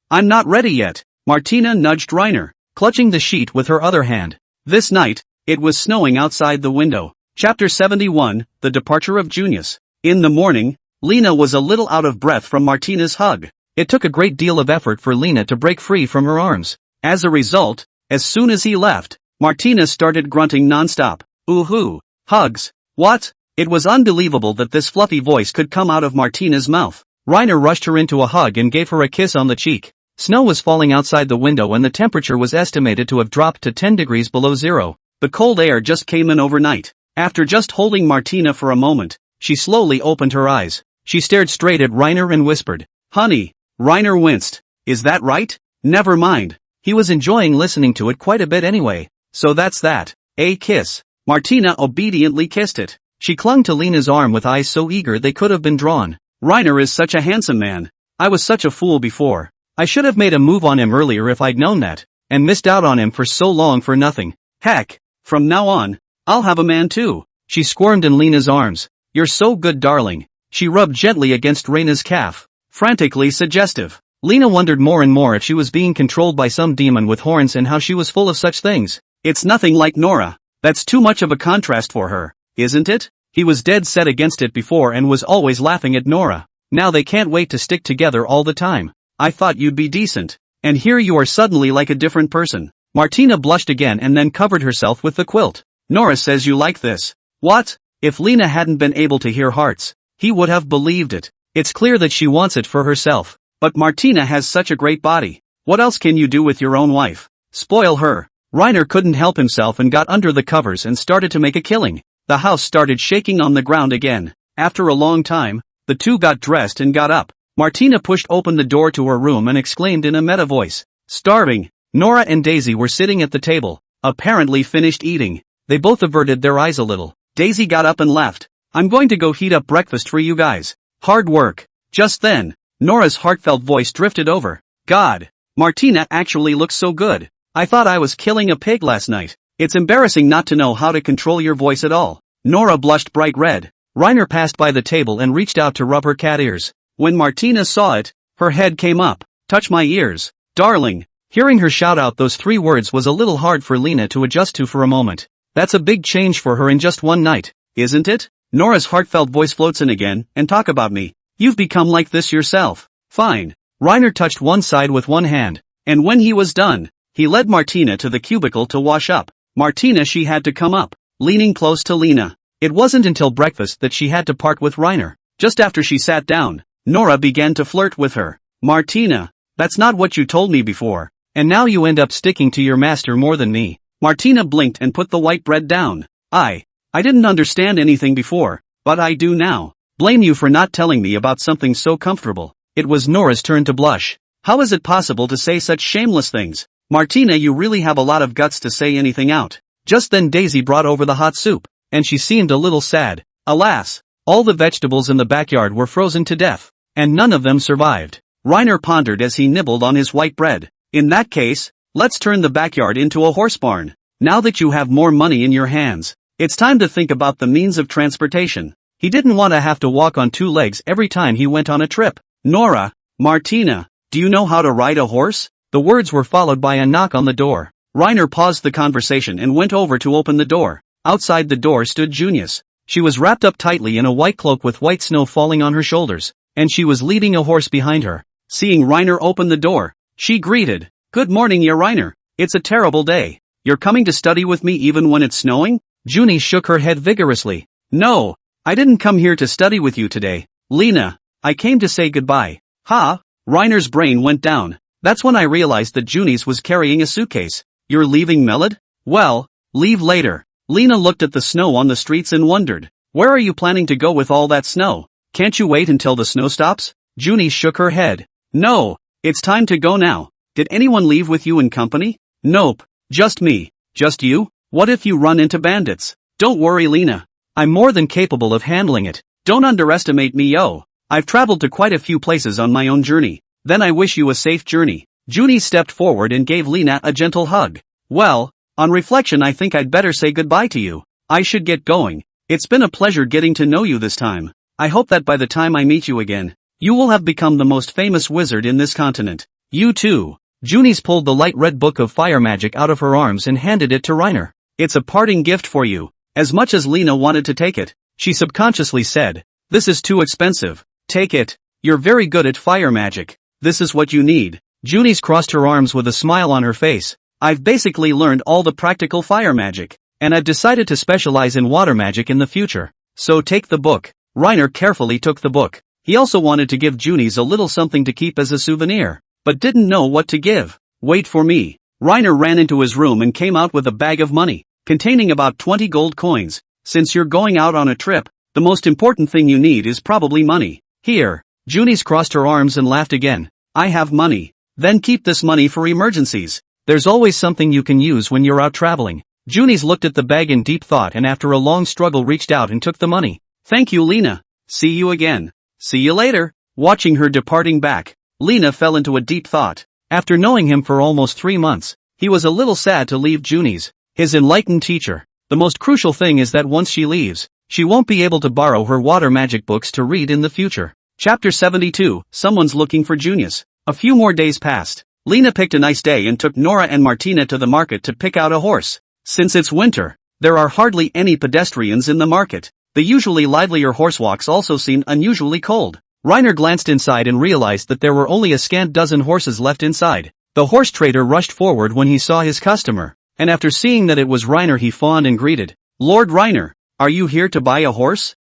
I'm not ready yet. Martina nudged Reiner, clutching the sheet with her other hand. This night, it was snowing outside the window. Chapter 71, The Departure of Junis. In the morning, Lena was a little out of breath from Martina's hug. It took a great deal of effort for Lena to break free from her arms. As a result, as soon as he left, Martina started grunting nonstop. Ooh-hoo. Hugs. What? It was unbelievable that this fluffy voice could come out of Martina's mouth. Reiner rushed her into a hug and gave her a kiss on the cheek. Snow was falling outside the window and the temperature was estimated to have dropped to 10 degrees below zero. The cold air just came in overnight. After just holding Martina for a moment, she slowly opened her eyes. She stared straight at Reiner and whispered, Honey. Reiner winced. Is that right? Never mind. He was enjoying listening to it quite a bit anyway. So that's that. A kiss. Martina obediently kissed it. She clung to Lena's arm with eyes so eager they could have been drawn. Reiner is such a handsome man. I was such a fool before. I should have made a move on him earlier if I'd known that, and missed out on him for so long for nothing. Heck, from now on, I'll have a man too. She squirmed in Lena's arms. You're so good, darling. She rubbed gently against Reina's calf, frantically suggestive. Lena wondered more and more if she was being controlled by some demon with horns and how she was full of such things. It's nothing like Nora. That's too much of a contrast for her, isn't it? He was dead set against it before and was always laughing at Nora. Now they can't wait to stick together all the time. I thought you'd be decent. And here you are suddenly like a different person. Martina blushed again and then covered herself with the quilt. Nora says you like this. What? If Lena hadn't been able to hear hearts, he would have believed it. It's clear that she wants it for herself. But Martina has such a great body. What else can you do with your own wife? Spoil her. Reiner couldn't help himself and got under the covers and started to make a killing. The house started shaking on the ground again. After a long time, the two got dressed and got up. Martina pushed open the door to her room and exclaimed in a meta voice, Starving. Nora and Daisy were sitting at the table, apparently finished eating. They both averted their eyes a little. Daisy got up and left. I'm going to go heat up breakfast for you guys. Hard work. Just then, Nora's heartfelt voice drifted over. God, Martina actually looks so good. I thought I was killing a pig last night. It's embarrassing not to know how to control your voice at all. Nora blushed bright red. Reiner passed by the table and reached out to rub her cat ears. When Martina saw it, her head came up. Touch my ears, darling. Hearing her shout out those 3 words was a little hard for Lena to adjust to for a moment. That's a big change for her in just one night, isn't it? Nora's heartfelt voice floats in again, and talk about me. You've become like this yourself. Fine. Reiner touched one side with one hand, and when he was done, he led Martina to the cubicle to wash up. Martina she had to come up, leaning close to Lena. It wasn't until breakfast that she had to part with Reiner. Just after she sat down, Nora began to flirt with her. Martina, that's not what you told me before, and now you end up sticking to your master more than me. Martina blinked and put the white bread down. I didn't understand anything before, but I do now. Blame you for not telling me about something so comfortable. It was Nora's turn to blush. How is it possible to say such shameless things? Martina, you really have a lot of guts to say anything out. Just then Daisy brought over the hot soup, and she seemed a little sad. Alas, all the vegetables in the backyard were frozen to death, and none of them survived. Reiner pondered as he nibbled on his white bread. In that case, let's turn the backyard into a horse barn. Now that you have more money in your hands, it's time to think about the means of transportation. He didn't want to have to walk on 2 legs every time he went on a trip. Nora, Martina, do you know how to ride a horse? The words were followed by a knock on the door. Reiner paused the conversation and went over to open the door. Outside the door stood Junis. She was wrapped up tightly in a white cloak with white snow falling on her shoulders, and she was leading a horse behind her. Seeing Reiner open the door, she greeted, "Good morning, ya Reiner. It's a terrible day. You're coming to study with me even when it's snowing?" Junis shook her head vigorously. "No, I didn't come here to study with you today, Lena. I came to say goodbye." Ha! Reiner's brain went down. That's when I realized that Junis was carrying a suitcase. "You're leaving Melod? Well, leave later." Lena looked at the snow on the streets and wondered, "Where are you planning to go with all that snow? Can't you wait until the snow stops?" Junis shook her head. "No, it's time to go now. Did anyone leave with you in company?" "Nope, just me." "Just you? What if you run into bandits?" "Don't worry, Lena. I'm more than capable of handling it. Don't underestimate me, yo. I've traveled to quite a few places on my own journey." "Then I wish you a safe journey." Junis stepped forward and gave Lena a gentle hug. "Well, on reflection I think I'd better say goodbye to you. I should get going. It's been a pleasure getting to know you this time. I hope that by the time I meet you again, you will have become the most famous wizard in this continent." "You too." Junis pulled the light red book of fire magic out of her arms and handed it to Reiner. "It's a parting gift for you." As much as Lena wanted to take it, she subconsciously said, "This is too expensive." "Take it. You're very good at fire magic. This is what you need." Junis crossed her arms with a smile on her face. "I've basically learned all the practical fire magic, and I've decided to specialize in water magic in the future. So take the book." Reiner carefully took the book. He also wanted to give Junis a little something to keep as a souvenir, but didn't know what to give. "Wait for me." Reiner ran into his room and came out with a bag of money, containing about 20 gold coins. "Since you're going out on a trip, the most important thing you need is probably money. Here." Junis crossed her arms and laughed again. "I have money." "Then keep this money for emergencies. There's always something you can use when you're out traveling." Junis looked at the bag in deep thought and after a long struggle reached out and took the money. "Thank you, Lena. See you again." "See you later." Watching her departing back, Lena fell into a deep thought. After knowing him for almost 3 months, he was a little sad to leave Junis, his enlightened teacher. The most crucial thing is that once she leaves, she won't be able to borrow her water magic books to read in the future. Chapter 72, Someone's Looking for Junis. A few more days passed. Lena picked a nice day and took Nora and Martina to the market to pick out a horse. Since it's winter, there are hardly any pedestrians in the market. The usually livelier horsewalks also seemed unusually cold. Reiner glanced inside and realized that there were only a scant dozen horses left inside. The horse trader rushed forward when he saw his customer, and after seeing that it was Reiner he fawned and greeted. "Lord Reiner, are you here to buy a horse?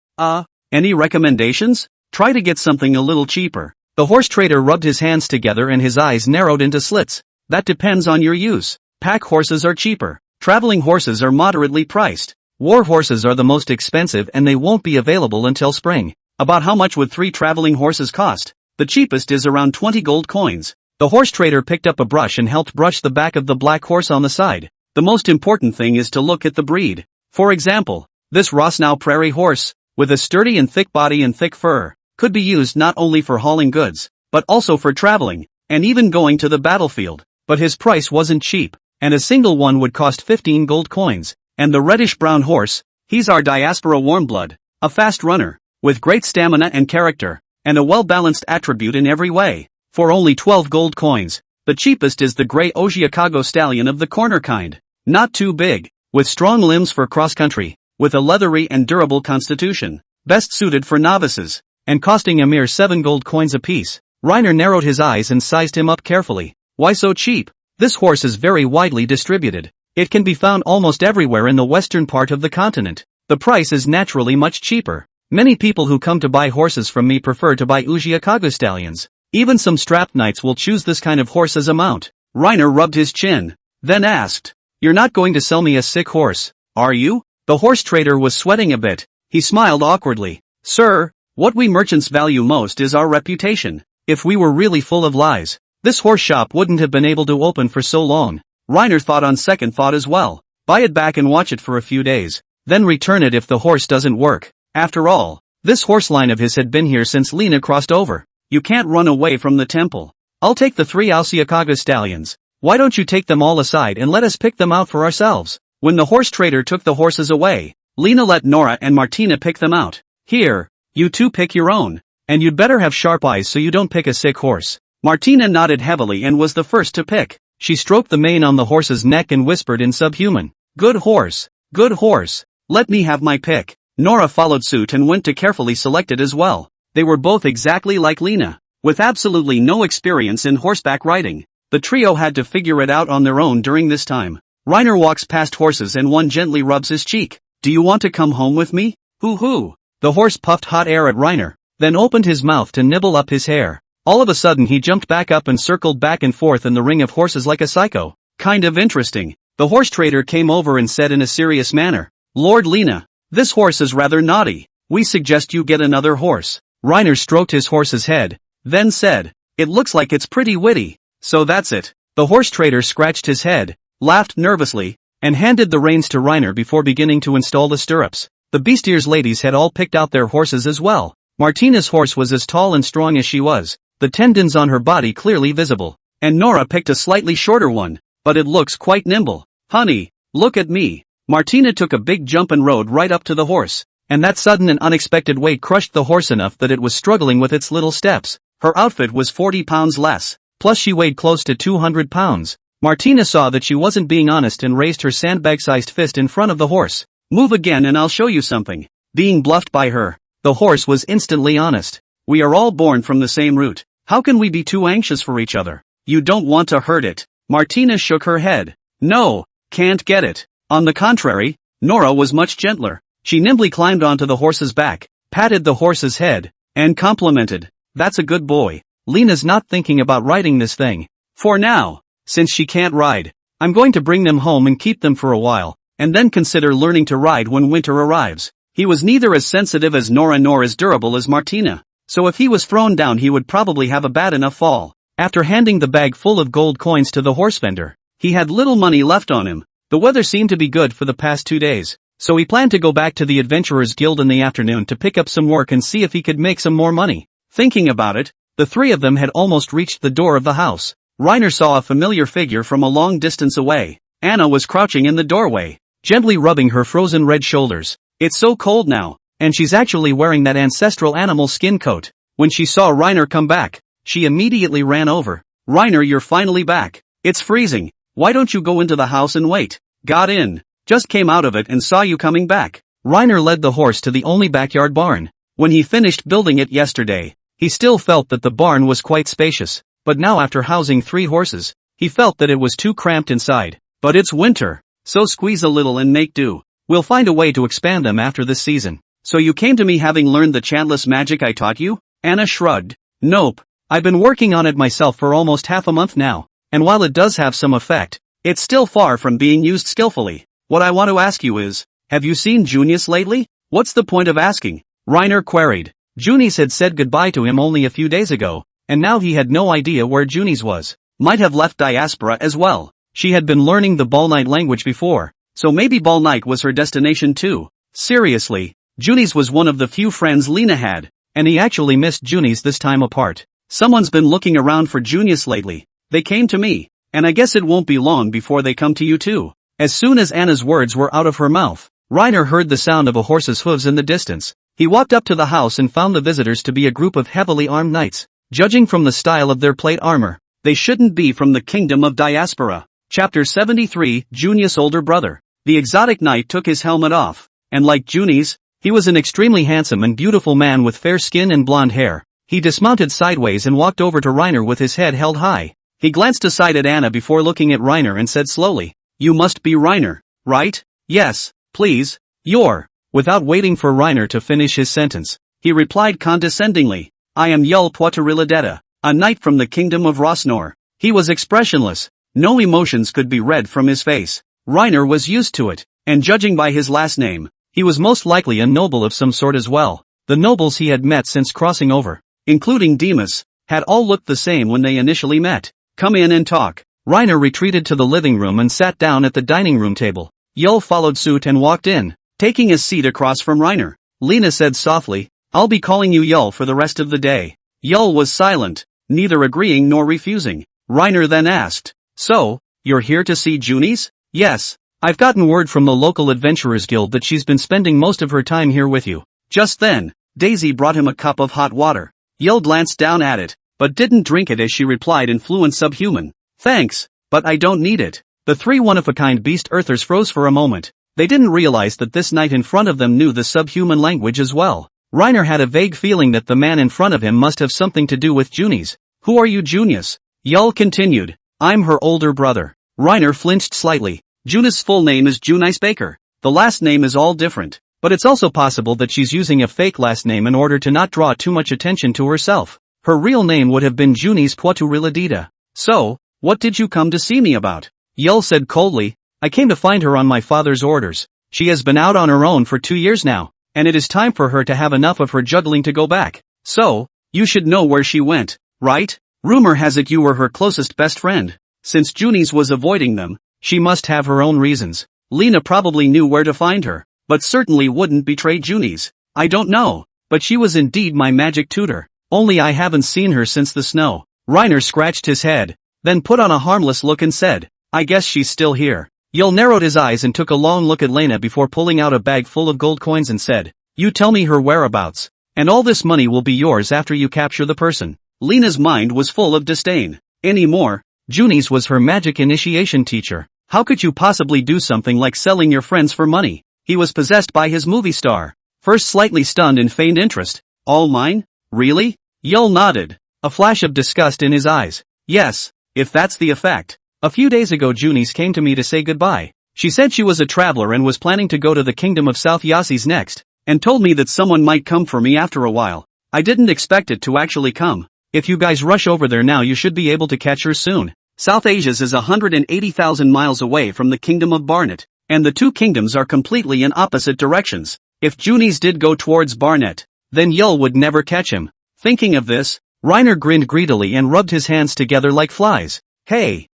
Any recommendations? Try to get something a little cheaper." The horse trader rubbed his hands together and his eyes narrowed into slits. "That depends on your use. Pack horses are cheaper. Traveling horses are moderately priced. War horses are the most expensive and they won't be available until spring." "About how much would 3 traveling horses cost?" "The cheapest is around 20 gold coins." The horse trader picked up a brush and helped brush the back of the black horse on the side. The most important thing is to look at the breed. For example, this Rosnow prairie horse, with a sturdy and thick body and thick fur, could be used not only for hauling goods, but also for traveling, and even going to the battlefield. But his price wasn't cheap, and a single one would cost 15 gold coins. And the reddish-brown horse, he's our diaspora warmblood, a fast runner, with great stamina and character, and a well-balanced attribute in every way, for only 12 gold coins. The cheapest is the gray Ojiakago stallion of the corner kind, not too big, with strong limbs for cross-country, with a leathery and durable constitution, best suited for novices, and costing a mere 7 gold coins apiece. Reiner narrowed his eyes and sized him up carefully. Why so cheap? This horse is very widely distributed. It can be found almost everywhere in the western part of the continent. The price is naturally much cheaper. Many people who come to buy horses from me prefer to buy Ojiakago stallions. Even some strapped knights will choose this kind of horse as a mount. Reiner rubbed his chin, then asked, "You're not going to sell me a sick horse, are you?" The horse trader was sweating a bit. He smiled awkwardly. "Sir, what we merchants value most is our reputation. If we were really full of lies, this horse shop wouldn't have been able to open for so long." Reiner thought on second thought as well. Buy it back and watch it for a few days, then return it if the horse doesn't work. After all, this horse line of his had been here since Lena crossed over. You can't run away from the temple. I'll take the 3 Ojiakago stallions. Why don't you take them all aside and let us pick them out for ourselves? When the horse trader took the horses away, Lena let Nora and Martina pick them out. Here, you two pick your own. And you'd better have sharp eyes so you don't pick a sick horse. Martina nodded heavily and was the first to pick. She stroked the mane on the horse's neck and whispered in subhuman, "Good horse, good horse. Let me have my pick." Nora followed suit and went to carefully select it as well. They were both exactly like Lena, with absolutely no experience in horseback riding. The trio had to figure it out on their own during this time. Reiner walks past horses and one gently rubs his cheek. "Do you want to come home with me?" "Hoo-hoo." The horse puffed hot air at Reiner, then opened his mouth to nibble up his hair. All of a sudden he jumped back up and circled back and forth in the ring of horses like a psycho. "Kind of interesting." The horse trader came over and said in a serious manner, "Lord Lena, this horse is rather naughty. We suggest you get another horse." Reiner stroked his horse's head, then said, "It looks like it's pretty witty. So that's it." The horse trader scratched his head, laughed nervously, and handed the reins to Reiner before beginning to install the stirrups. The Beastier's ladies had all picked out their horses as well. Martina's horse was as tall and strong as she was, the tendons on her body clearly visible, and Nora picked a slightly shorter one, but it looks quite nimble. "Honey, look at me." Martina took a big jump and rode right up to the horse, and that sudden and unexpected weight crushed the horse enough that it was struggling with its little steps. Her outfit was 40 pounds less, plus she weighed close to 200 pounds. Martina saw that she wasn't being honest and raised her sandbag-sized fist in front of the horse. "Move again and I'll show you something." Being bluffed by her, the horse was instantly honest. "We are all born from the same root. How can we be too anxious for each other? You don't want to hurt it." Martina shook her head. "No, can't get it." On the contrary, Nora was much gentler. She nimbly climbed onto the horse's back, patted the horse's head, and complimented, "That's a good boy. Lena's not thinking about riding this thing. For now, since she can't ride. I'm going to bring them home and keep them for a while, and then consider learning to ride when winter arrives." He was neither as sensitive as Nora nor as durable as Martina, so if he was thrown down he would probably have a bad enough fall. After handing the bag full of gold coins to the horse vendor, he had little money left on him. The weather seemed to be good for the past 2 days, so he planned to go back to the Adventurers Guild in the afternoon to pick up some work and see if he could make some more money. Thinking about it, the three of them had almost reached the door of the house. Reiner saw a familiar figure from a long distance away. Anna was crouching in the doorway, gently rubbing her frozen red shoulders. "It's so cold now, and she's actually wearing that ancestral animal skin coat." When she saw Reiner come back, she immediately ran over. "Reiner, you're finally back. It's freezing. Why don't you go into the house and wait?" "Got in. Just came out of it and saw you coming back." Reiner led the horse to the only backyard barn. When he finished building it yesterday, he still felt that the barn was quite spacious, but now after housing 3 horses, he felt that it was too cramped inside. "But it's winter, so squeeze a little and make do. We'll find a way to expand them after this season." "So you came to me having learned the chantless magic I taught you?" Anna shrugged. "Nope. I've been working on it myself for almost half a month now, and while it does have some effect, it's still far from being used skillfully. What I want to ask you is, have you seen Junis lately?" "What's the point of asking?" Reiner queried. Junis had said goodbye to him only a few days ago, and now he had no idea where Junis was. Might have left diaspora as well. She had been learning the ball night language before, so maybe ball night was her destination too. Seriously, Junis was one of the few friends Lena had, and he actually missed Junis this time apart. Someone's been looking around for Junis lately. They came to me, and I guess it won't be long before they come to you too. As soon as Anna's words were out of her mouth, Reiner heard the sound of a horse's hooves in the distance. He walked up to the house and found the visitors to be a group of heavily armed knights. Judging from the style of their plate armor, they shouldn't be from the kingdom of Diaspora. Chapter 73, Junis' older brother. The exotic knight took his helmet off, and like Junis, he was an extremely handsome and beautiful man with fair skin and blonde hair. He dismounted sideways and walked over to Reiner with his head held high. He glanced aside at Anna before looking at Reiner and said slowly, "You must be Reiner, right?" "Yes, please, you're." Without waiting for Reiner to finish his sentence, he replied condescendingly, "I am Yul Poituriladeta, a knight from the kingdom of Rosnor." He was expressionless. No emotions could be read from his face. Reiner was used to it, and judging by his last name, he was most likely a noble of some sort as well. The nobles he had met since crossing over, including Demas, had all looked the same when they initially met. "Come in and talk." Reiner retreated to the living room and sat down at the dining room table. Yul followed suit and walked in, taking his seat across from Reiner. Lena said softly, "I'll be calling you Yul for the rest of the day." Yul was silent, neither agreeing nor refusing. Reiner then asked, "So, you're here to see Junis?" "Yes. I've gotten word from the local adventurers guild that she's been spending most of her time here with you." Just then, Daisy brought him a cup of hot water. Yul glanced down at it, but didn't drink it as she replied in fluent subhuman, "Thanks, but I don't need it." The three one-of-a-kind beast earthers froze for a moment. They didn't realize that this knight in front of them knew the subhuman language as well. Reiner had a vague feeling that the man in front of him must have something to do with Junis. "Who are you, Junis?" Yul continued, "I'm her older brother." Reiner flinched slightly. Junis' full name is Junis Baker. The last name is all different, but it's also possible that she's using a fake last name in order to not draw too much attention to herself. Her real name would have been Junis Poituriladeta. "So, what did you come to see me about?" Yul said coldly, "I came to find her on my father's orders. She has been out on her own for 2 years now, and it is time for her to have enough of her juggling to go back. So, you should know where she went, right? Rumor has it you were her closest best friend. Since Junis was avoiding them, she must have her own reasons. Lena probably knew where to find her, but certainly wouldn't betray Junis. I don't know, but she was indeed my magic tutor. Only I haven't seen her since the snow." Reiner scratched his head, then put on a harmless look and said, "I guess she's still here." Yul narrowed his eyes and took a long look at Lena before pulling out a bag full of gold coins and said, "You tell me her whereabouts, and all this money will be yours after you capture the person." Lena's mind was full of disdain. Anymore, Junis was her magic initiation teacher. How could you possibly do something like selling your friends for money? He was possessed by his movie star. First slightly stunned and feigned interest. "All mine? Really?" Yul nodded, a flash of disgust in his eyes. "Yes, if that's the effect. A few days ago Junis came to me to say goodbye. She said she was a traveler and was planning to go to the kingdom of South Yasis next, and told me that someone might come for me after a while. I didn't expect it to actually come. If you guys rush over there now you should be able to catch her soon. South Asia's is 180,000 miles away from the kingdom of Barnet, and the two kingdoms are completely in opposite directions. If Junis did go towards Barnet, then Yul would never catch him." Thinking of this, Reiner grinned greedily and rubbed his hands together like flies. Hey,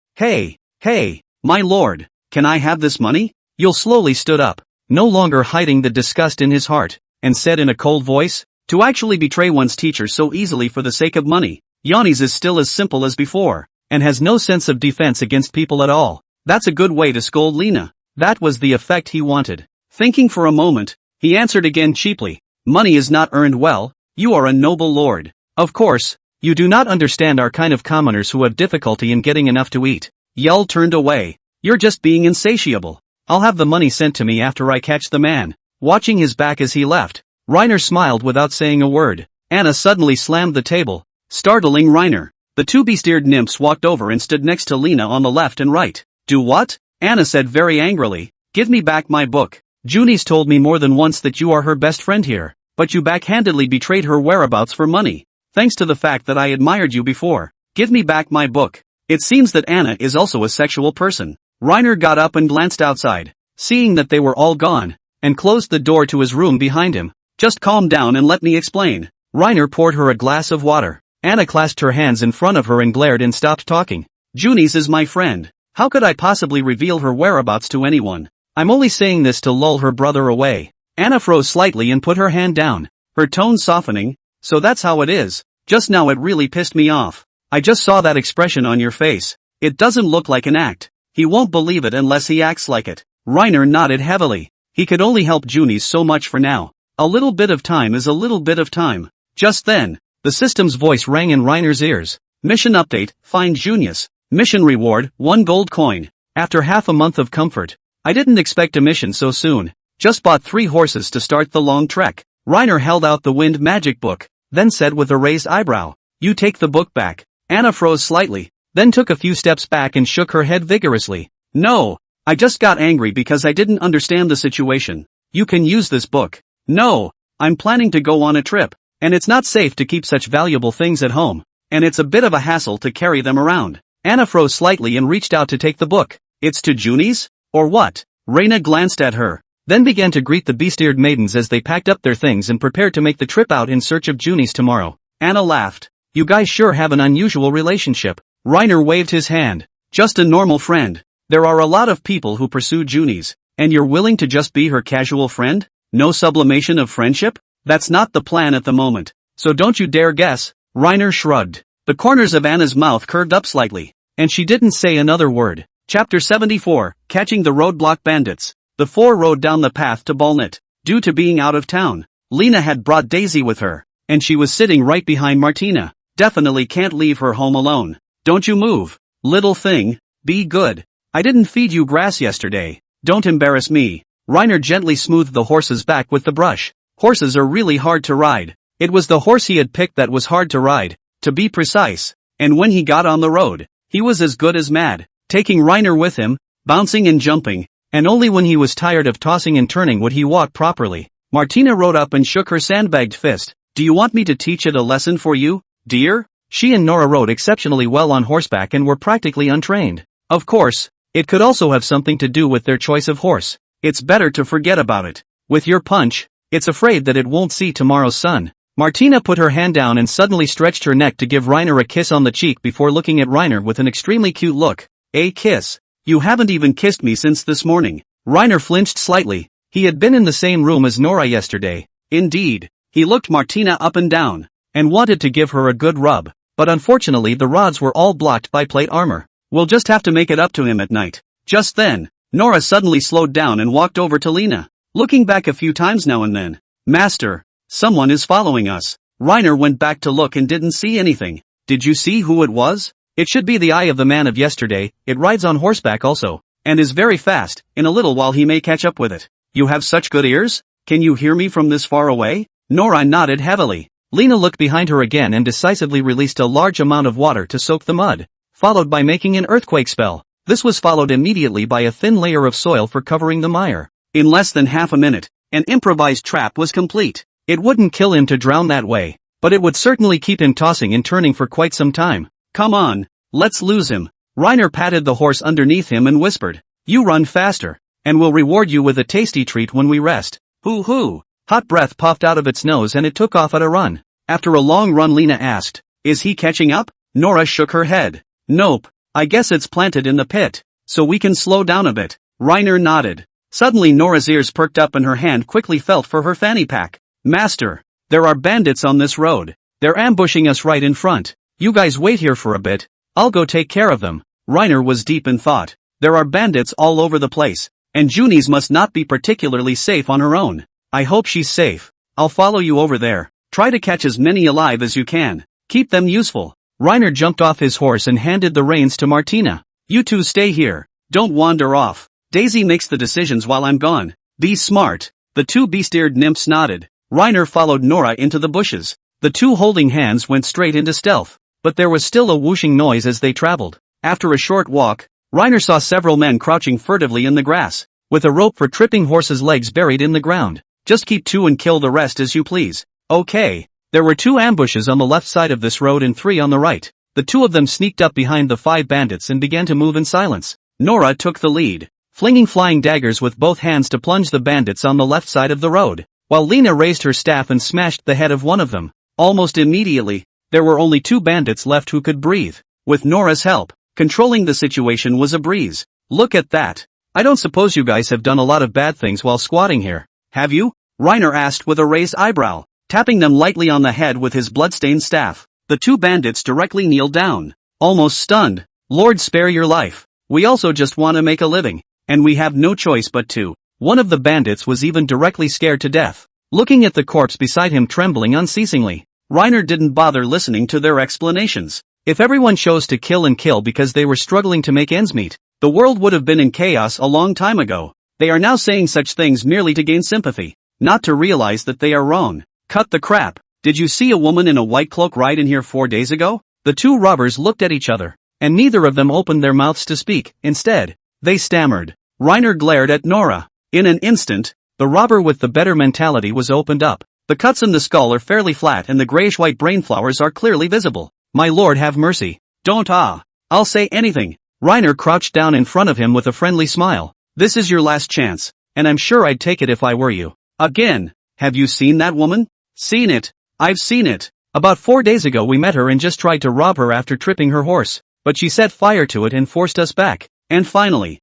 my lord, can I have this money?" Yul slowly stood up, no longer hiding the disgust in his heart, and said in a cold voice, "To actually betray one's teacher so easily for the sake of money. Junis is still as simple as before, and has no sense of defense against people at all. That's a good way to scold Lena." That was the effect he wanted. Thinking for a moment, he answered again cheaply, "Money is not earned well. You are a noble lord. Of course, you do not understand our kind of commoners who have difficulty in getting enough to eat." Yul turned away. "You're just being insatiable. I'll have the money sent to me after I catch the man." Watching his back as he left, Reiner smiled without saying a word. Anna suddenly slammed the table, startling Reiner. The two beast-eared nymphs walked over and stood next to Lena on the left and right. "Do what?" Anna said very angrily. "Give me back my book. Junis told me more than once that you are her best friend here, but you backhandedly betrayed her whereabouts for money, thanks to the fact that I admired you before. Give me back my book." It seems that Anna is also a sexual person. Reiner got up and glanced outside, seeing that they were all gone, and closed the door to his room behind him. "Just calm down and let me explain." Reiner poured her a glass of water. Anna clasped her hands in front of her and glared and stopped talking. "Junis is my friend. How could I possibly reveal her whereabouts to anyone? I'm only saying this to lull her brother away. Anna froze slightly and put her hand down, her tone softening. So that's how it is. Just now it really pissed me off. I just saw that expression on your face. It doesn't look like an act. He won't believe it unless he acts like it. Reiner nodded heavily. He could only help Junis so much for now. A little bit of time is a little bit of time. Just then, the system's voice rang in Reiner's ears. Mission update, find Junis. Mission reward, 1 gold coin. After half a month of comfort. I didn't expect a mission so soon. Just bought 3 horses to start the long trek. Reiner held out the wind magic book, then said with a raised eyebrow, "You take the book back." Anna froze slightly, then took a few steps back and shook her head vigorously. "No, I just got angry because I didn't understand the situation. You can use this book." "No, I'm planning to go on a trip, and it's not safe to keep such valuable things at home, and it's a bit of a hassle to carry them around." Anna froze slightly and reached out to take the book. "It's to Junis? Or what?" Reina glanced at her, then began to greet the beast-eared maidens as they packed up their things and prepared to make the trip out in search of Junis tomorrow. Anna laughed. "You guys sure have an unusual relationship." Reiner waved his hand. "Just a normal friend. There are a lot of people who pursue Junis, and you're willing to just be her casual friend? No sublimation of friendship? That's not the plan at the moment. So don't you dare guess." Reiner shrugged. The corners of Anna's mouth curved up slightly, and she didn't say another word. Chapter 74, Catching the Roadblock Bandits. The 4 rode down the path to Balnit. Due to being out of town, Lena had brought Daisy with her, and she was sitting right behind Martina. Definitely can't leave her home alone. "Don't you move. Little thing, be good. I didn't feed you grass yesterday. Don't embarrass me." Reiner gently smoothed the horse's back with the brush. Horses are really hard to ride. It was the horse he had picked that was hard to ride, to be precise, and when he got on the road, he was as good as mad, taking Reiner with him, bouncing and jumping, and only when he was tired of tossing and turning would he walk properly. Martina rode up and shook her sandbagged fist. "Do you want me to teach it a lesson for you, dear?" She and Nora rode exceptionally well on horseback and were practically untrained. Of course, it could also have something to do with their choice of horse. It's better to forget about it. With your punch, it's afraid that it won't see tomorrow's sun. Martina put her hand down and suddenly stretched her neck to give Reiner a kiss on the cheek before looking at Reiner with an extremely cute look. "A kiss? You haven't even kissed me since this morning." Reiner flinched slightly. He had been in the same room as Nora yesterday. Indeed, he looked Martina up and down, and wanted to give her a good rub, but unfortunately the rods were all blocked by plate armor. "We'll just have to make it up to him at night." Just then, Nora suddenly slowed down and walked over to Lena, looking back a few times now and then. "Master, someone is following us." Reiner went back to look and didn't see anything. "Did you see who it was?" "It should be the eye of the man of yesterday. It rides on horseback also, and is very fast. In a little while he may catch up with it." "You have such good ears? Can you hear me from this far away?" Nora nodded heavily. Lena looked behind her again and decisively released a large amount of water to soak the mud, followed by making an earthquake spell. This was followed immediately by a thin layer of soil for covering the mire. In less than half a minute, an improvised trap was complete. It wouldn't kill him to drown that way, but it would certainly keep him tossing and turning for quite some time. "Come on, let's lose him." Reiner patted the horse underneath him and whispered, "You run faster, and we'll reward you with a tasty treat when we rest." "Hoo hoo." Hot breath puffed out of its nose and it took off at a run. After a long run, Lena asked, "Is he catching up?" Nora shook her head. "Nope, I guess it's planted in the pit, so we can slow down a bit." Reiner nodded. Suddenly Nora's ears perked up and her hand quickly felt for her fanny pack. "Master, there are bandits on this road. They're ambushing us right in front. You guys wait here for a bit. I'll go take care of them." Reiner was deep in thought. There are bandits all over the place, and Junis must not be particularly safe on her own. "I hope she's safe. I'll follow you over there. Try to catch as many alive as you can. Keep them useful." Reiner jumped off his horse and handed the reins to Martina. "You two stay here. Don't wander off. Daisy makes the decisions while I'm gone. Be smart." The 2 beast-eared nymphs nodded. Reiner followed Nora into the bushes. The 2 holding hands went straight into stealth, but there was still a whooshing noise as they traveled. After a short walk, Reiner saw several men crouching furtively in the grass, with a rope for tripping horses' legs buried in the ground. "Just keep 2 and kill the rest as you please." "Okay." There were 2 ambushes on the left side of this road and 3 on the right. The 2 of them sneaked up behind the 5 bandits and began to move in silence. Nora took the lead, flinging flying daggers with both hands to plunge the bandits on the left side of the road, while Lena raised her staff and smashed the head of one of them. Almost immediately, there were only 2 bandits left who could breathe. With Nora's help, Controlling the situation was a breeze. Look at that. I don't suppose you guys have done a lot of bad things while squatting here, have you? Reiner asked with a raised eyebrow, tapping them lightly on the head with his bloodstained staff. The two bandits directly kneeled down, almost stunned. Lord, spare your life. We also just want to make a living, and we have no choice but to. One of the bandits was even directly scared to death, looking at the corpse beside him trembling unceasingly. Reiner didn't bother listening to their explanations. If everyone chose to kill and kill because they were struggling to make ends meet, the world would have been in chaos a long time ago. They are now saying such things merely to gain sympathy, not to realize that they are wrong. Cut the crap. Did you see a woman in a white cloak ride in here 4 days ago? The two robbers looked at each other, and neither of them opened their mouths to speak. Instead, they stammered. Reiner glared at Nora. In an instant, the robber with the better mentality was opened up. The cuts in the skull are fairly flat and the grayish-white brain flowers are clearly visible. My lord, have mercy. Don't I'll say anything. Reiner crouched down in front of him with a friendly smile. This is your last chance, and I'm sure I'd take it if I were you. Again, have you seen that woman? Seen it. I've seen it. About 4 days ago we met her and just tried to rob her after tripping her horse, but she set fire to it and forced us back. And finally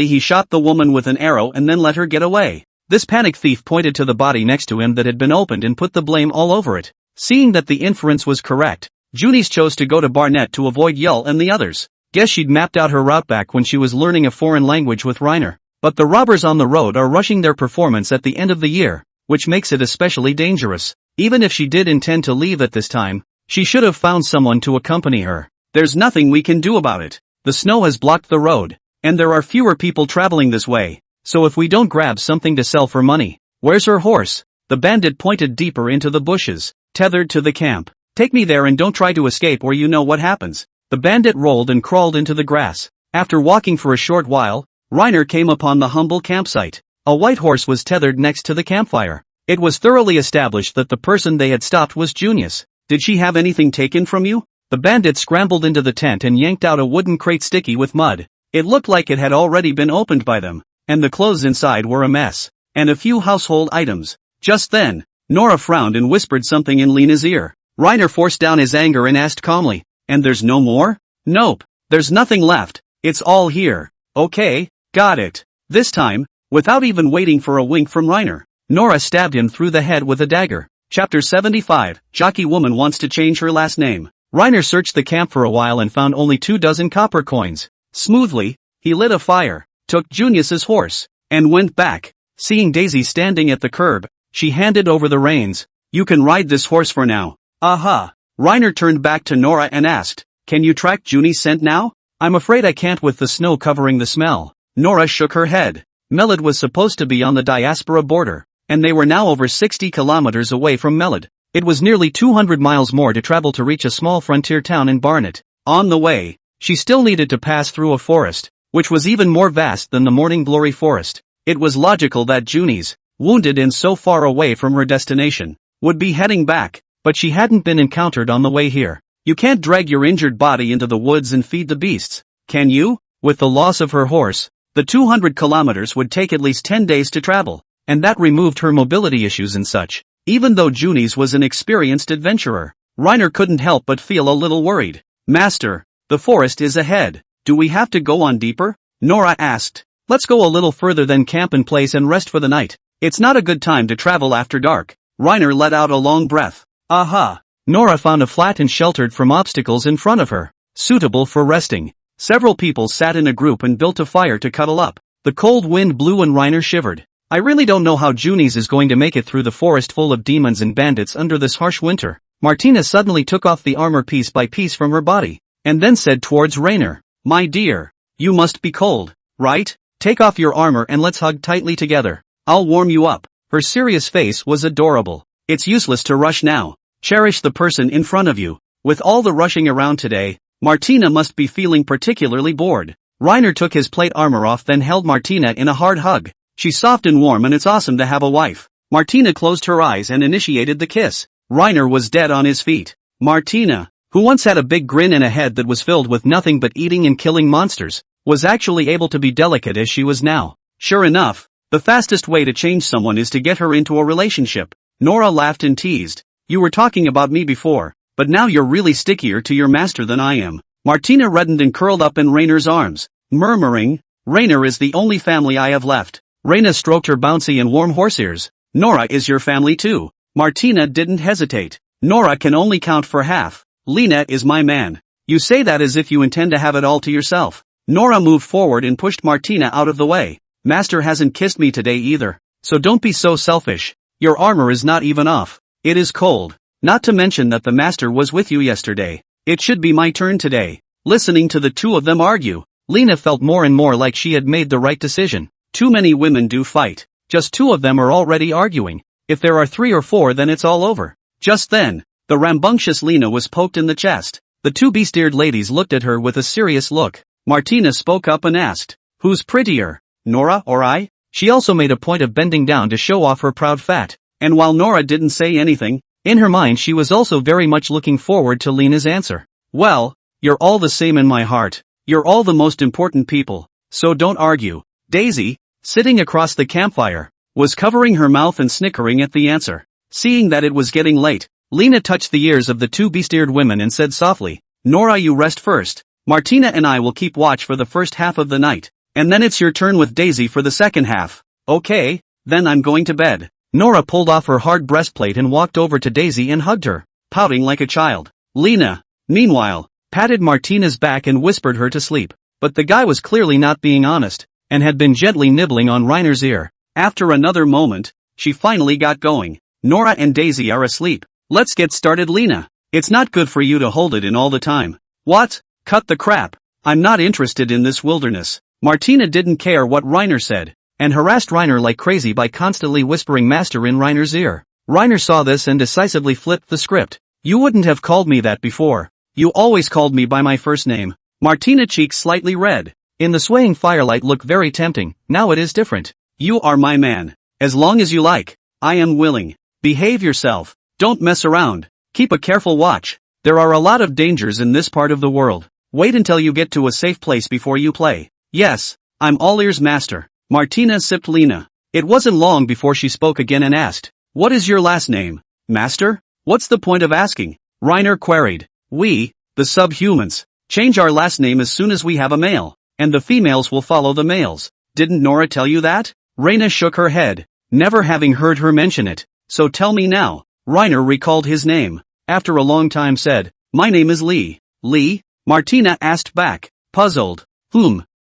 he shot the woman with an arrow and then let her get away. This panic thief pointed to the body next to him that had been opened and put the blame all over it. Seeing that the inference was correct, Junis chose to go to Barnett to avoid Yul and the others. Guess she'd mapped out her route back when she was learning a foreign language with Reiner. But the robbers on the road are rushing their performance at the end of the year, which makes it especially dangerous. Even if she did intend to leave at this time, she should have found someone to accompany her. There's nothing we can do about it. The snow has blocked the road, and there are fewer people traveling this way. So if we don't grab something to sell for money, where's her horse? The bandit pointed deeper into the bushes, tethered to the camp. Take me there and don't try to escape or you know what happens. The bandit rolled and crawled into the grass. After walking for a short while, Reiner came upon the humble campsite. A white horse was tethered next to the campfire. It was thoroughly established that the person they had stopped was Junis. Did she have anything taken from you? The bandit scrambled into the tent and yanked out a wooden crate sticky with mud. It looked like it had already been opened by them, and the clothes inside were a mess, and a few household items. Just then, Nora frowned and whispered something in Lena's ear. Reiner forced down his anger and asked calmly, "And there's no more?" "Nope, there's nothing left. It's all here." "Okay, got it." This time, without even waiting for a wink from Reiner, Nora stabbed him through the head with a dagger. Chapter 75, Jockey Woman Wants to Change Her Last Name. Reiner searched the camp for a while and found only 24 copper coins. Smoothly, he lit a fire, took Junis's horse, and went back. Seeing Daisy standing at the curb, she handed over the reins. "You can ride this horse for now." "Aha." Reiner turned back to Nora and asked, "Can you track Junis' scent now?" "I'm afraid I can't with the snow covering the smell." Nora shook her head. Melid was supposed to be on the diaspora border, and they were now over 60 kilometers away from Melid. It was nearly 200 miles more to travel to reach a small frontier town in Barnet. On the way, she still needed to pass through a forest, which was even more vast than the Morning Glory forest. It was logical that Junis, wounded and so far away from her destination, would be heading back, but she hadn't been encountered on the way here. You can't drag your injured body into the woods and feed the beasts, can you? With the loss of her horse, the 200 kilometers would take at least 10 days to travel, and that removed her mobility issues and such. Even though Junis was an experienced adventurer, Reiner couldn't help but feel a little worried. "Master, the forest is ahead. Do we have to go on deeper?" Nora asked. "Let's go a little further than camp in place and rest for the night. It's not a good time to travel after dark." Reiner let out a long breath. Aha! Nora found a flat and sheltered from obstacles in front of her, suitable for resting. Several people sat in a group and built a fire to cuddle up. The cold wind blew and Reiner shivered. "I really don't know how Junis is going to make it through the forest full of demons and bandits under this harsh winter." Martina suddenly took off the armor piece by piece from her body, and then said towards Reiner, "My dear, you must be cold, right? Take off your armor and let's hug tightly together. I'll warm you up." Her serious face was adorable. "It's useless to rush now. Cherish the person in front of you." With all the rushing around today, Martina must be feeling particularly bored. Reiner took his plate armor off, then held Martina in a hard hug. "She's soft and warm and it's awesome to have a wife." Martina closed her eyes and initiated the kiss. Reiner was dead on his feet. Martina, who once had a big grin and a head that was filled with nothing but eating and killing monsters, was actually able to be delicate as she was now. Sure enough, the fastest way to change someone is to get her into a relationship. Nora laughed and teased. "You were talking about me before, but now you're really stickier to your master than I am." Martina reddened and curled up in Rainer's arms, murmuring, "Rainer is the only family I have left." Raina stroked her bouncy and warm horse-ears. "Nora is your family too." Martina didn't hesitate. "Nora can only count for half. Lena is my man." "You say that as if you intend to have it all to yourself." Nora moved forward and pushed Martina out of the way. "Master hasn't kissed me today either. So don't be so selfish. Your armor is not even off. It is cold. Not to mention that the master was with you yesterday. It should be my turn today." Listening to the two of them argue, Lena felt more and more like she had made the right decision. Too many women do fight. Just two of them are already arguing. If there are 3 or 4, then it's all over. Just then, the rambunctious Lena was poked in the chest. The two beast-eared ladies looked at her with a serious look. Martina spoke up and asked, "Who's prettier, Nora or I?" She also made a point of bending down to show off her proud fat. And while Nora didn't say anything, in her mind she was also very much looking forward to Lena's answer. "Well, you're all the same in my heart. You're all the most important people, so don't argue." Daisy, sitting across the campfire, was covering her mouth and snickering at the answer. Seeing that it was getting late, Lena touched the ears of the two beast-eared women and said softly, "Nora, you rest first. Martina and I will keep watch for the first half of the night, and then it's your turn with Daisy for the second half." "Okay, then I'm going to bed." Nora pulled off her hard breastplate and walked over to Daisy and hugged her, pouting like a child. Lena, meanwhile, patted Martina's back and whispered her to sleep. But the guy was clearly not being honest, and had been gently nibbling on Reiner's ear. After another moment, she finally got going. "Nora and Daisy are asleep. Let's get started, Lena. It's not good for you to hold it in all the time." "What? Cut the crap. I'm not interested in this wilderness." Martina didn't care what Reiner said, and harassed Reiner like crazy by constantly whispering master in Reiner's ear. Reiner saw this and decisively flipped the script. "You wouldn't have called me that before. You always called me by my first name." Martina cheeks slightly red. In the swaying firelight looked very tempting. "Now it is different. You are my man. As long as you like. I am willing. Behave yourself. Don't mess around. Keep a careful watch. There are a lot of dangers in this part of the world. Wait until you get to a safe place before you play." "Yes, I'm all ears, master." Martina sipped Lena. It wasn't long before she spoke again and asked, "What is your last name, master?" "What's the point of asking?" Reiner queried. "We, the subhumans, change our last name as soon as we have a male, and the females will follow the males. Didn't Nora tell you that?" Reina shook her head, never having heard her mention it. "So tell me now." Reiner recalled his name. After a long time said, "My name is Lee." "Lee?" Martina asked back, puzzled.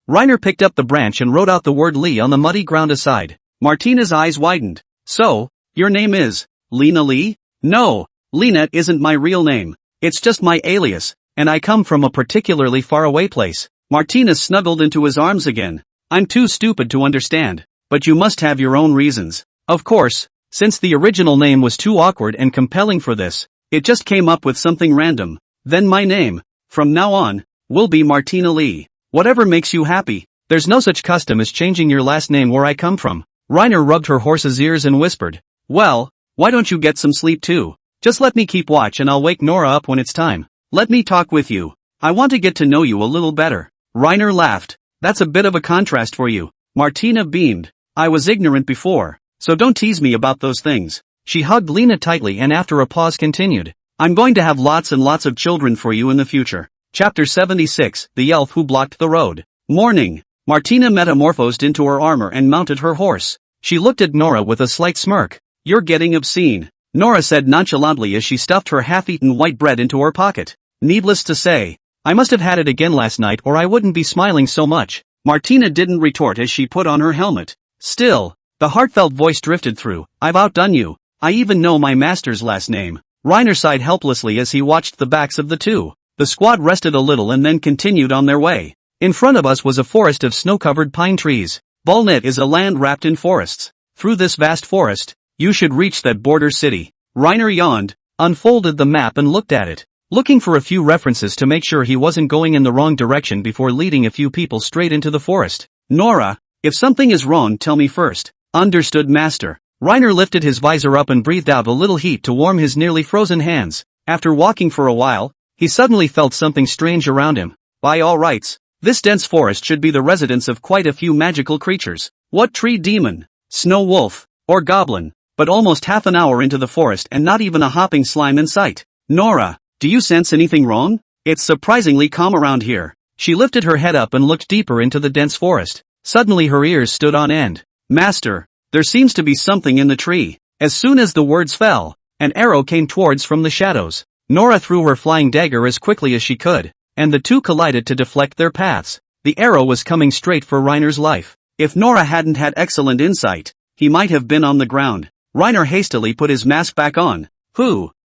Reiner picked up the branch and wrote out the word Lee on the muddy ground aside. Martina's eyes widened. "So, your name is Lena Lee?" "No, Lena isn't my real name. It's just my alias, and I come from a particularly faraway place." Martina snuggled into his arms again. "I'm too stupid to understand, but you must have your own reasons." "Of course, since the original name was too awkward and compelling for this, it just came up with something random. Then my name, from now on, will be Martina Lee. Whatever makes you happy. There's no such custom as changing your last name where I come from." Reiner rubbed her horse's ears and whispered, "Well, why don't you get some sleep too? Just let me keep watch and I'll wake Nora up when it's time. Let me talk with you. I want to get to know you a little better." Reiner laughed. "That's a bit of a contrast for you." Martina beamed. "I was ignorant before, so don't tease me about those things." She hugged Lena tightly and after a pause continued, "I'm going to have lots and lots of children for you in the future." Chapter 76, The Elf Who Blocked the Road. Morning. Martina metamorphosed into her armor and mounted her horse. She looked at Nora with a slight smirk. "You're getting obscene," Nora said nonchalantly as she stuffed her half-eaten white bread into her pocket. "Needless to say, I must have had it again last night or I wouldn't be smiling so much." Martina didn't retort as she put on her helmet. Still, the heartfelt voice drifted through, "I've outdone you. I even know my master's last name." Reiner sighed helplessly as he watched the backs of the two. The squad rested a little and then continued on their way. In front of us was a forest of snow-covered pine trees. Balnet is a land wrapped in forests. Through this vast forest, you should reach that border city. Reiner yawned, unfolded the map and looked at it, looking for a few references to make sure he wasn't going in the wrong direction before leading a few people straight into the forest. "Nora, if something is wrong tell me first." "Understood, master." Reiner lifted his visor up and breathed out a little heat to warm his nearly frozen hands. After walking for a while, he suddenly felt something strange around him. By all rights, this dense forest should be the residence of quite a few magical creatures. What tree demon, snow wolf, or goblin? But almost half an hour into the forest and not even a hopping slime in sight. "Nora, do you sense anything wrong?" It's surprisingly calm around here. She lifted her head up and looked deeper into the dense forest. Suddenly her ears stood on end. Master, there seems to be something in the tree. As soon as the words fell, an arrow came towards from the shadows. Nora threw her flying dagger as quickly as she could, and the two collided to deflect their paths. The arrow was coming straight for Reiner's life. If Nora hadn't had excellent insight, he might have been on the ground. Reiner hastily put his mask back on.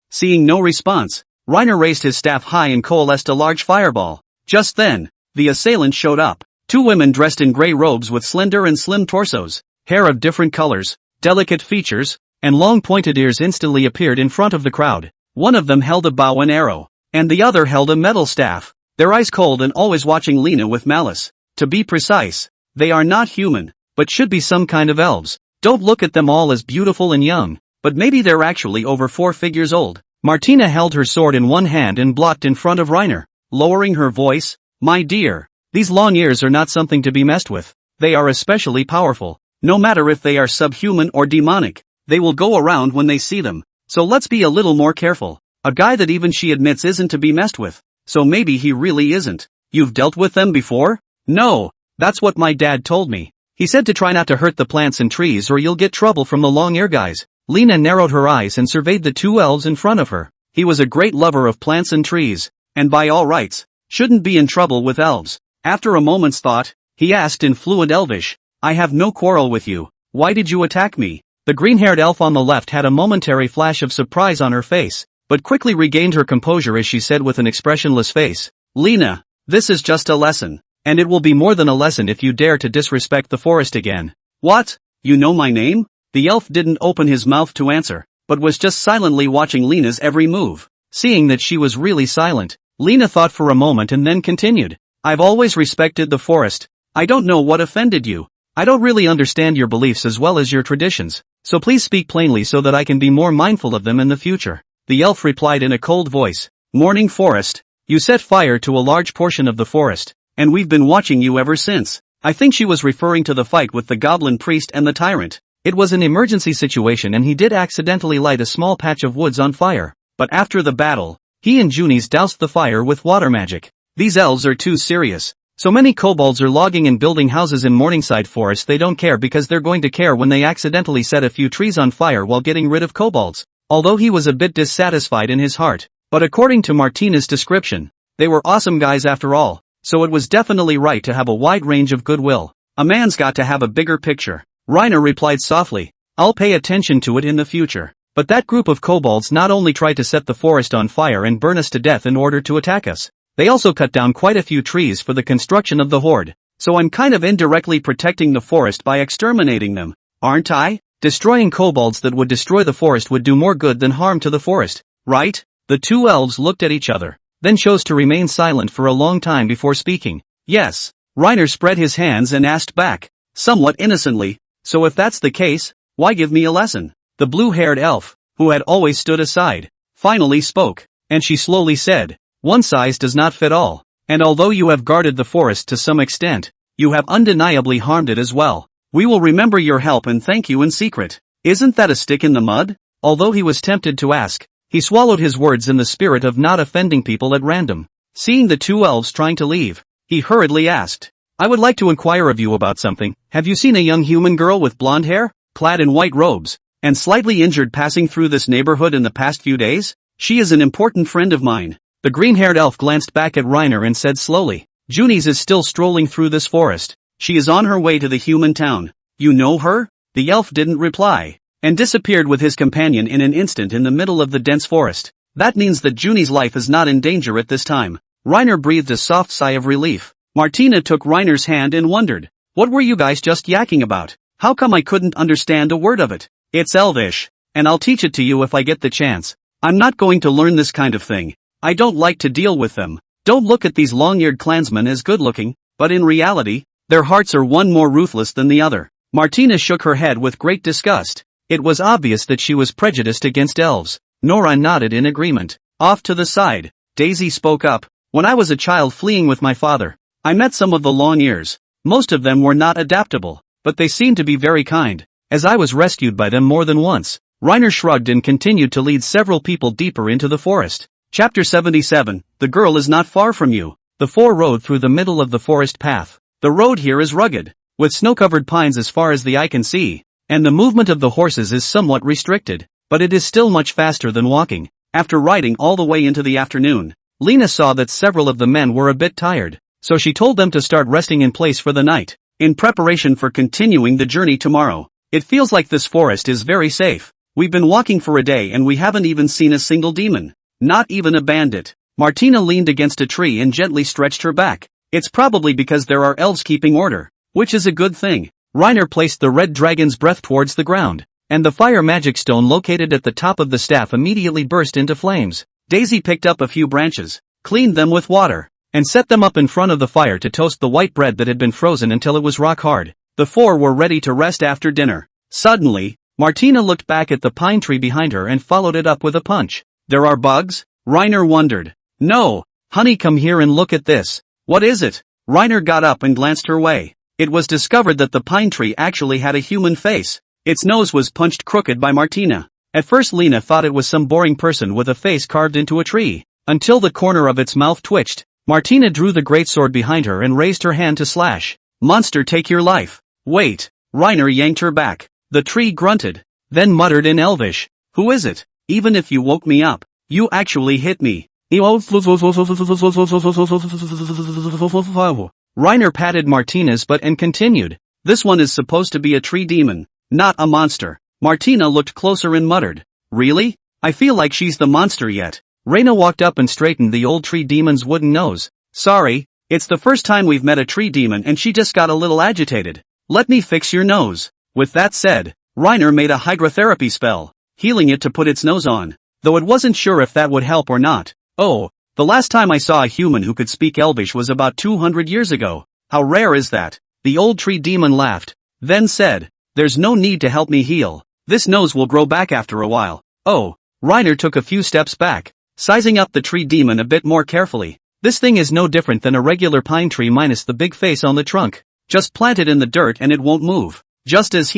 Seeing no response, Reiner raised his staff high and coalesced a large fireball. Just then, the assailant showed up. Two women dressed in gray robes with slender and slim torsos, hair of different colors, delicate features, and long pointed ears instantly appeared in front of the crowd. One of them held a bow and arrow, and the other held a metal staff, their eyes cold and always watching Lena with malice. To be precise, they are not human, but should be some kind of elves. Don't look at them all as beautiful and young, but maybe they're actually over 4 figures old. Martina held her sword in one hand and blocked in front of Reiner, lowering her voice. My dear, these long ears are not something to be messed with. They are especially powerful. No matter if they are subhuman or demonic, they will go around when they see them. So let's be a little more careful. A guy that even she admits isn't to be messed with. So maybe he really isn't. You've dealt with them before? No, that's what my dad told me. He said to try not to hurt the plants and trees or you'll get trouble from the long ear guys. Lena narrowed her eyes and surveyed the two elves in front of her. He was a great lover of plants and trees, and by all rights, shouldn't be in trouble with elves. After a moment's thought, he asked in fluent Elvish, I have no quarrel with you. Why did you attack me? The green-haired elf on the left had a momentary flash of surprise on her face, but quickly regained her composure as she said with an expressionless face, Lena, this is just a lesson, and it will be more than a lesson if you dare to disrespect the forest again. What? You know my name? The elf didn't open his mouth to answer, but was just silently watching Lena's every move. Seeing that she was really silent, Lena thought for a moment and then continued, I've always respected the forest. I don't know what offended you. I don't really understand your beliefs as well as your traditions, so please speak plainly so that I can be more mindful of them in the future. The elf replied in a cold voice, Morning Forest, you set fire to a large portion of the forest, and we've been watching you ever since. I think she was referring to the fight with the goblin priest and the tyrant. It was an emergency situation and he did accidentally light a small patch of woods on fire, but after the battle, he and Junis doused the fire with water magic. These elves are too serious. So many kobolds are logging and building houses in Morningside Forest. They don't care because they're going to care when they accidentally set a few trees on fire while getting rid of kobolds. Although he was a bit dissatisfied in his heart, but according to Martina's description, they were awesome guys after all, so it was definitely right to have a wide range of goodwill. A man's got to have a bigger picture. Reiner replied softly, I'll pay attention to it in the future. But that group of kobolds not only tried to set the forest on fire and burn us to death in order to attack us, they also cut down quite a few trees for the construction of the horde. So I'm kind of indirectly protecting the forest by exterminating them, aren't I? Destroying kobolds that would destroy the forest would do more good than harm to the forest, right? The two elves looked at each other, then chose to remain silent for a long time before speaking. Yes. Reiner spread his hands and asked back, somewhat innocently, so if that's the case, why give me a lesson? The blue-haired elf, who had always stood aside, finally spoke, and she slowly said, one size does not fit all, and although you have guarded the forest to some extent, you have undeniably harmed it as well. We will remember your help and thank you in secret. Isn't that a stick in the mud? Although he was tempted to ask, he swallowed his words in the spirit of not offending people at random. Seeing the two elves trying to leave, he hurriedly asked, I would like to inquire of you about something. Have you seen a young human girl with blonde hair, clad in white robes, and slightly injured passing through this neighborhood in the past few days? She is an important friend of mine. The green-haired elf glanced back at Reiner and said slowly, Junis is still strolling through this forest. She is on her way to the human town. You know her? The elf didn't reply, and disappeared with his companion in an instant in the middle of the dense forest. That means that Junis' life is not in danger at this time. Reiner breathed a soft sigh of relief. Martina took Reiner's hand and wondered, what were you guys just yakking about? How come I couldn't understand a word of it? It's Elvish, and I'll teach it to you if I get the chance. I'm not going to learn this kind of thing. I don't like to deal with them. Don't look at these long-eared clansmen as good-looking, but in reality, their hearts are one more ruthless than the other. Martina shook her head with great disgust. It was obvious that she was prejudiced against elves. Nora nodded in agreement. Off to the side, Daisy spoke up. When I was a child fleeing with my father, I met some of the long-ears. Most of them were not adaptable, but they seemed to be very kind, as I was rescued by them more than once. Reiner shrugged and continued to lead several people deeper into the forest. Chapter 77, The girl is not far from you. The four rode through the middle of the forest path. The road here is rugged, with snow-covered pines as far as the eye can see, and the movement of the horses is somewhat restricted, but it is still much faster than walking. After riding all the way into the afternoon, Lena saw that several of the men were a bit tired, so she told them to start resting in place for the night, in preparation for continuing the journey tomorrow. It feels like this forest is very safe. We've been walking for a day and we haven't even seen a single demon. Not even a bandit. Martina leaned against a tree and gently stretched her back. It's probably because there are elves keeping order, which is a good thing. Reiner placed the red dragon's breath towards the ground, and the fire magic stone located at the top of the staff immediately burst into flames. Daisy picked up a few branches, cleaned them with water, and set them up in front of the fire to toast the white bread that had been frozen until it was rock hard. The four were ready to rest after dinner. Suddenly, Martina looked back at the pine tree behind her and followed it up with a punch. There are bugs? Reiner wondered. No, honey, come here and look at this. What is it? Reiner got up and glanced her way. It was discovered that the pine tree actually had a human face. Its nose was punched crooked by Martina. At first Lena thought it was some boring person with a face carved into a tree, until the corner of its mouth twitched. Martina drew the greatsword behind her and raised her hand to slash. Monster, take your life. Wait. Reiner yanked her back. The tree grunted, then muttered in Elvish. Who is it? Even if you woke me up, you actually hit me. Reiner patted Martina's butt and continued. This one is supposed to be a tree demon, not a monster. Martina looked closer and muttered. Really? I feel like she's the monster yet. Reina walked up and straightened the old tree demon's wooden nose. Sorry, it's the first time we've met a tree demon and she just got a little agitated. Let me fix your nose. With that said, Reiner made a hydrotherapy spell, healing it to put its nose on, though it wasn't sure if that would help or not. Oh, the last time I saw a human who could speak Elvish was about 200 years ago. How rare is that? The old tree demon laughed, then said, there's no need to help me heal. This nose will grow back after a while. Oh, Reiner took a few steps back, sizing up the tree demon a bit more carefully. This thing is no different than a regular pine tree minus the big face on the trunk. Just plant it in the dirt and it won't move. Just as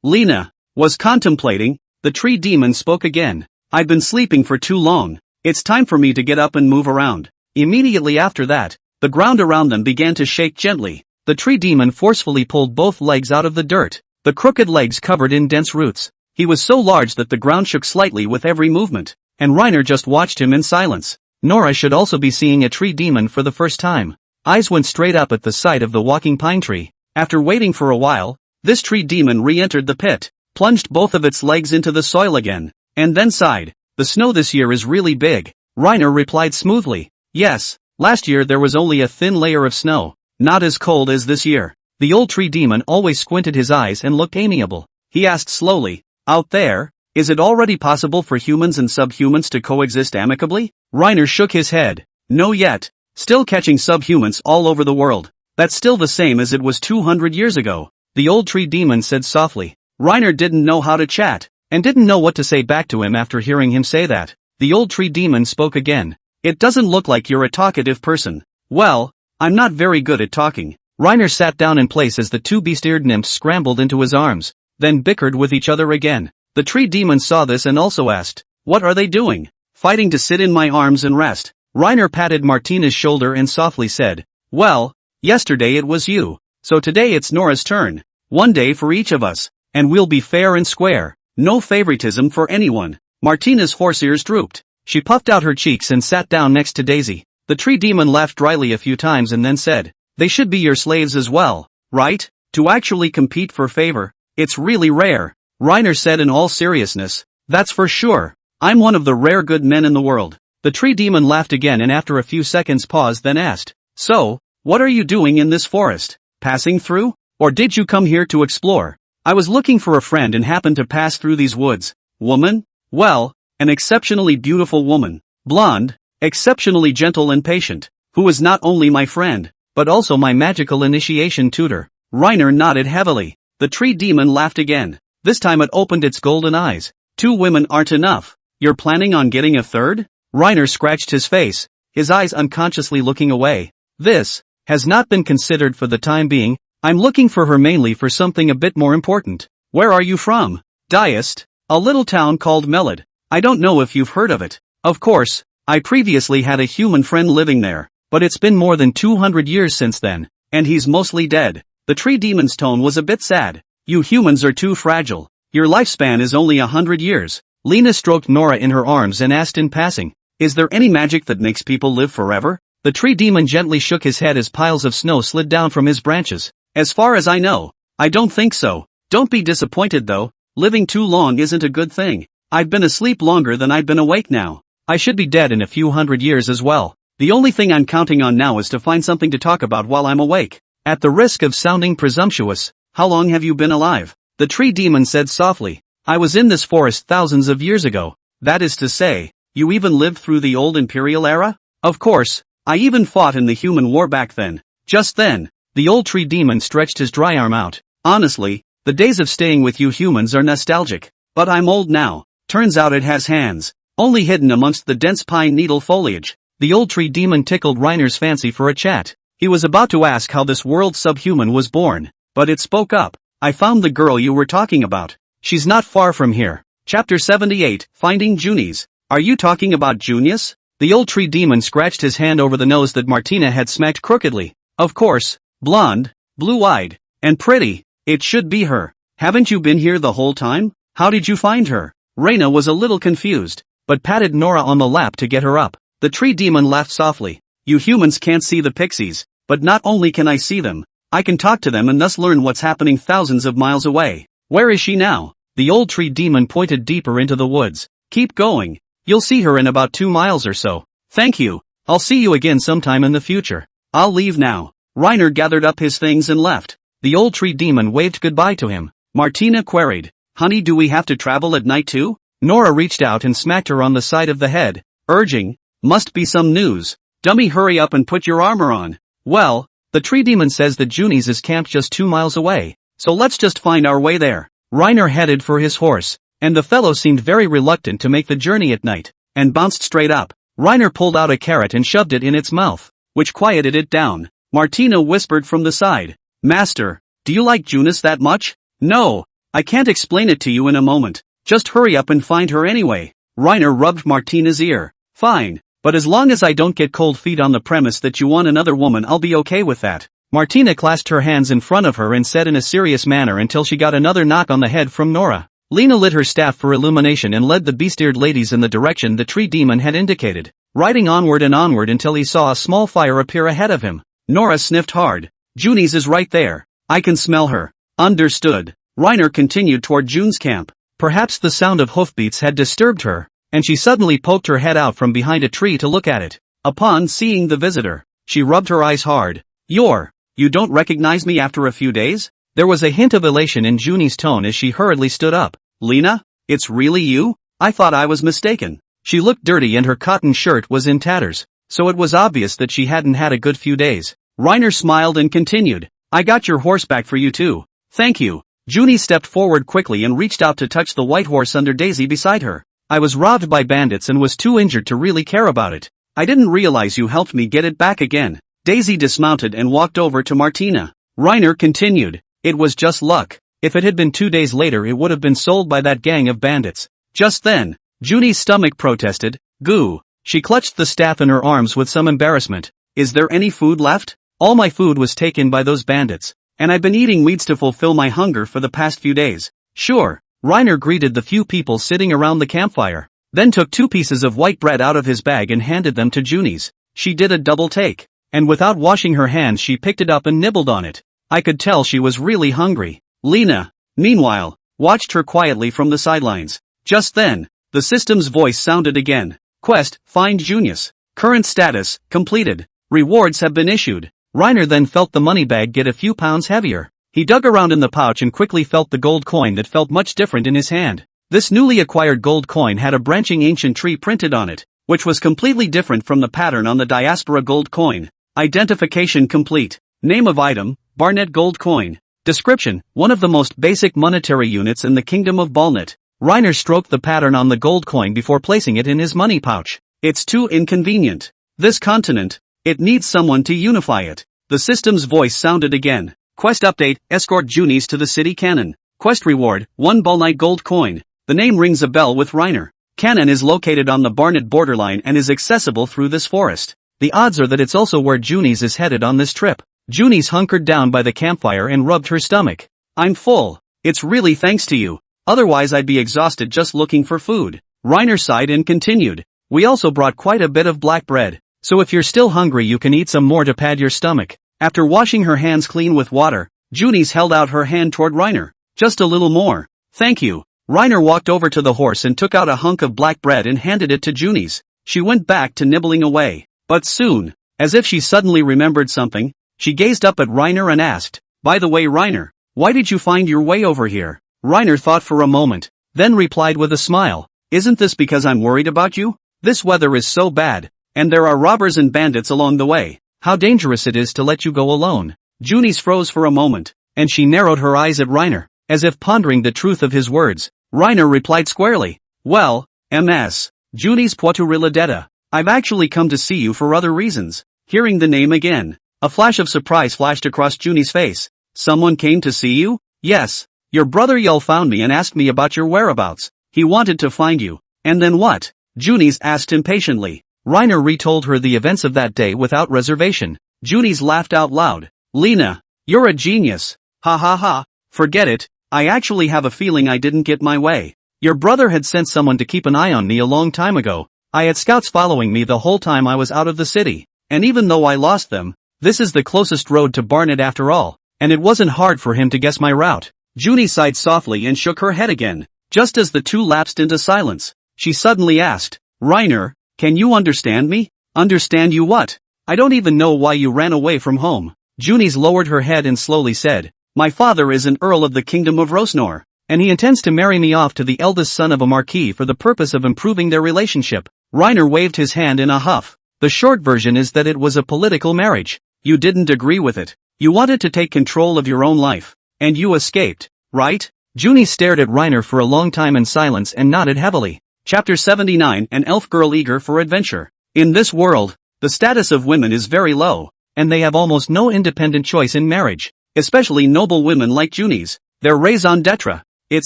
Lena, was contemplating, the tree demon spoke again. I've been sleeping for too long. It's time for me to get up and move around. Immediately after that, the ground around them began to shake gently. The tree demon forcefully pulled both legs out of the dirt, the crooked legs covered in dense roots. He was so large that the ground shook slightly with every movement, and Reiner just watched him in silence. Nora should also be seeing a tree demon for the first time. Eyes went straight up at the sight of the walking pine tree. After waiting for a while, this tree demon re-entered the pit, plunged both of its legs into the soil again, and then sighed. The snow this year is really big. Reiner replied smoothly. Yes, last year there was only a thin layer of snow, not as cold as this year. The old tree demon always squinted his eyes and looked amiable. He asked slowly, out there, is it already possible for humans and subhumans to coexist amicably? Reiner shook his head. No yet. Still catching subhumans all over the world. That's still the same as it was 200 years ago. The old tree demon said softly. Reiner didn't know how to chat, and didn't know what to say back to him after hearing him say that. The old tree demon spoke again. It doesn't look like you're a talkative person. Well, I'm not very good at talking. Reiner sat down in place as the two beast-eared nymphs scrambled into his arms, then bickered with each other again. The tree demon saw this and also asked, what are they doing? Fighting to sit in my arms and rest. Reiner patted Martina's shoulder and softly said, well, yesterday it was you, so today it's Nora's turn. One day for each of us, and we'll be fair and square. No favoritism for anyone. Martina's horse ears drooped. She puffed out her cheeks and sat down next to Daisy. The tree demon laughed dryly a few times and then said, they should be your slaves as well, right? To actually compete for favor, it's really rare. Reiner said in all seriousness, that's for sure. I'm one of the rare good men in the world. The tree demon laughed again and after a few seconds paused then asked, so, what are you doing in this forest? Passing through? Or did you come here to explore? I was looking for a friend and happened to pass through these woods. Woman? Well, an exceptionally beautiful woman. Blonde, exceptionally gentle and patient, who was not only my friend, but also my magical initiation tutor. Reiner nodded heavily. The tree demon laughed again. This time it opened its golden eyes. 2 women aren't enough. You're planning on getting a third? Reiner scratched his face, his eyes unconsciously looking away. This has not been considered for the time being. I'm looking for her mainly for something a bit more important. Where are you from? Diest, a little town called Melod. I don't know if you've heard of it. Of course, I previously had a human friend living there, but it's been more than 200 years since then, and he's mostly dead. The tree demon's tone was a bit sad. You humans are too fragile. Your lifespan is only 100 years. Lena stroked Nora in her arms and asked in passing, is there any magic that makes people live forever? The tree demon gently shook his head as piles of snow slid down from his branches. As far as I know, I don't think so. Don't be disappointed though, living too long isn't a good thing. I've been asleep longer than I've been awake now. I should be dead in a few hundred years as well. The only thing I'm counting on now is to find something to talk about while I'm awake. At the risk of sounding presumptuous, how long have you been alive? The tree demon said softly. I was in this forest thousands of years ago. That is to say, you even lived through the old imperial era? Of course, I even fought in the human war back then. Just then, the old tree demon stretched his dry arm out. Honestly, the days of staying with you humans are nostalgic. But I'm old now. Turns out it has hands, only hidden amongst the dense pine needle foliage. The old tree demon tickled Reiner's fancy for a chat. He was about to ask how this world subhuman was born, but it spoke up. I found the girl you were talking about. She's not far from here. Chapter 78, Finding Junis. Are you talking about Junis? The old tree demon scratched his hand over the nose that Martina had smacked crookedly. Of course, blonde, blue-eyed, and pretty. It should be her. Haven't you been here the whole time? How did you find her? Reina was a little confused, but patted Nora on the lap to get her up. The tree demon laughed softly. You humans can't see the pixies, but not only can I see them, I can talk to them and thus learn what's happening thousands of miles away. Where is she now? The old tree demon pointed deeper into the woods. Keep going. You'll see her in about 2 miles or so. Thank you. I'll see you again sometime in the future. I'll leave now. Reiner gathered up his things and left. The old tree demon waved goodbye to him. Martina queried, honey, do we have to travel at night too? Nora reached out and smacked her on the side of the head, urging, must be some news. Dummy, hurry up and put your armor on. Well, the tree demon says that Junis is camped just 2 miles away, so let's just find our way there. Reiner headed for his horse, and the fellow seemed very reluctant to make the journey at night, and bounced straight up. Reiner pulled out a carrot and shoved it in its mouth, which quieted it down. Martina whispered from the side, Master, do you like Junis that much? No, I can't explain it to you in a moment. Just hurry up and find her anyway. Reiner rubbed Martina's ear. Fine, but as long as I don't get cold feet on the premise that you want another woman, I'll be okay with that. Martina clasped her hands in front of her and said in a serious manner until she got another knock on the head from Nora. Lena lit her staff for illumination and led the beast-eared ladies in the direction the tree demon had indicated, riding onward and onward until he saw a small fire appear ahead of him. Nora sniffed hard. Junis is right there. I can smell her. Understood. Reiner continued toward June's camp. Perhaps the sound of hoofbeats had disturbed her, and she suddenly poked her head out from behind a tree to look at it. Upon seeing the visitor, she rubbed her eyes hard. You don't recognize me after a few days? There was a hint of elation in Junie's tone as she hurriedly stood up. Lena? It's really you? I thought I was mistaken. She looked dirty and her cotton shirt was in tatters, so it was obvious that she hadn't had a good few days. Reiner smiled and continued. I got your horse back for you too. Thank you. Junie stepped forward quickly and reached out to touch the white horse under Daisy beside her. I was robbed by bandits and was too injured to really care about it. I didn't realize you helped me get it back again. Daisy dismounted and walked over to Martina. Reiner continued. It was just luck. If it had been 2 days later, it would have been sold by that gang of bandits. Just then, Junie's stomach protested. Goo. She clutched the staff in her arms with some embarrassment. Is there any food left? All my food was taken by those bandits, and I've been eating weeds to fulfill my hunger for the past few days. Sure. Reiner greeted the few people sitting around the campfire, then took 2 pieces of white bread out of his bag and handed them to Junis. She did a double take, and without washing her hands she picked it up and nibbled on it. I could tell she was really hungry. Lena, meanwhile, watched her quietly from the sidelines. Just then, the system's voice sounded again. Quest, find Junis. Current status, completed. Rewards have been issued. Reiner then felt the money bag get a few pounds heavier. He dug around in the pouch and quickly felt the gold coin that felt much different in his hand. This newly acquired gold coin had a branching ancient tree printed on it, which was completely different from the pattern on the diaspora gold coin. Identification complete. Name of item, Barnet gold coin. Description, one of the most basic monetary units in the kingdom of Balnet. Reiner stroked the pattern on the gold coin before placing it in his money pouch. It's too inconvenient. This continent, it needs someone to unify it. The system's voice sounded again. Quest update, escort Junis to the city cannon. Quest reward, 1 Balnite gold coin. The name rings a bell with Reiner. Canaan is located on the Barnet borderline and is accessible through this forest. The odds are that it's also where Junis is headed on this trip. Junis hunkered down by the campfire and rubbed her stomach. I'm full. It's really thanks to you. Otherwise I'd be exhausted just looking for food. Reiner sighed and continued. We also brought quite a bit of black bread. So if you're still hungry you can eat some more to pad your stomach. After washing her hands clean with water, Junis held out her hand toward Reiner. Just a little more. Thank you. Reiner walked over to the horse and took out a hunk of black bread and handed it to Junis. She went back to nibbling away. But soon, as if she suddenly remembered something, she gazed up at Reiner and asked, By the way Reiner, why did you find your way over here? Reiner thought for a moment, then replied with a smile, Isn't this because I'm worried about you? This weather is so bad, and there are robbers and bandits along the way. How dangerous it is to let you go alone. Junis froze for a moment, and she narrowed her eyes at Reiner, as if pondering the truth of his words. Reiner replied squarely, Well, Ms. Junis Poitou-Riladetta, I've actually come to see you for other reasons. Hearing the name again, a flash of surprise flashed across Junis' face. Someone came to see you? Yes. Your brother Yul found me and asked me about your whereabouts. He wanted to find you. And then what? Junis asked impatiently. Reiner retold her the events of that day without reservation. Junis laughed out loud. Lena, you're a genius. Ha ha ha. Forget it. I actually have a feeling I didn't get my way. Your brother had sent someone to keep an eye on me a long time ago. I had scouts following me the whole time I was out of the city. And even though I lost them, this is the closest road to Barnet after all. And it wasn't hard for him to guess my route. Junie sighed softly and shook her head again. Just as the two lapsed into silence, she suddenly asked, Reiner, can you understand me? Understand you what? I don't even know why you ran away from home. Junis lowered her head and slowly said, My father is an earl of the kingdom of Rosnor, and he intends to marry me off to the eldest son of a marquis for the purpose of improving their relationship. Reiner waved his hand in a huff. The short version is that it was a political marriage. You didn't agree with it. You wanted to take control of your own life. And you escaped, right? Junie stared at Reiner for a long time in silence and nodded heavily. Chapter 79 An elf girl eager for adventure. In this world, the status of women is very low, and they have almost no independent choice in marriage, especially noble women like Junie's. Their raison d'etre, it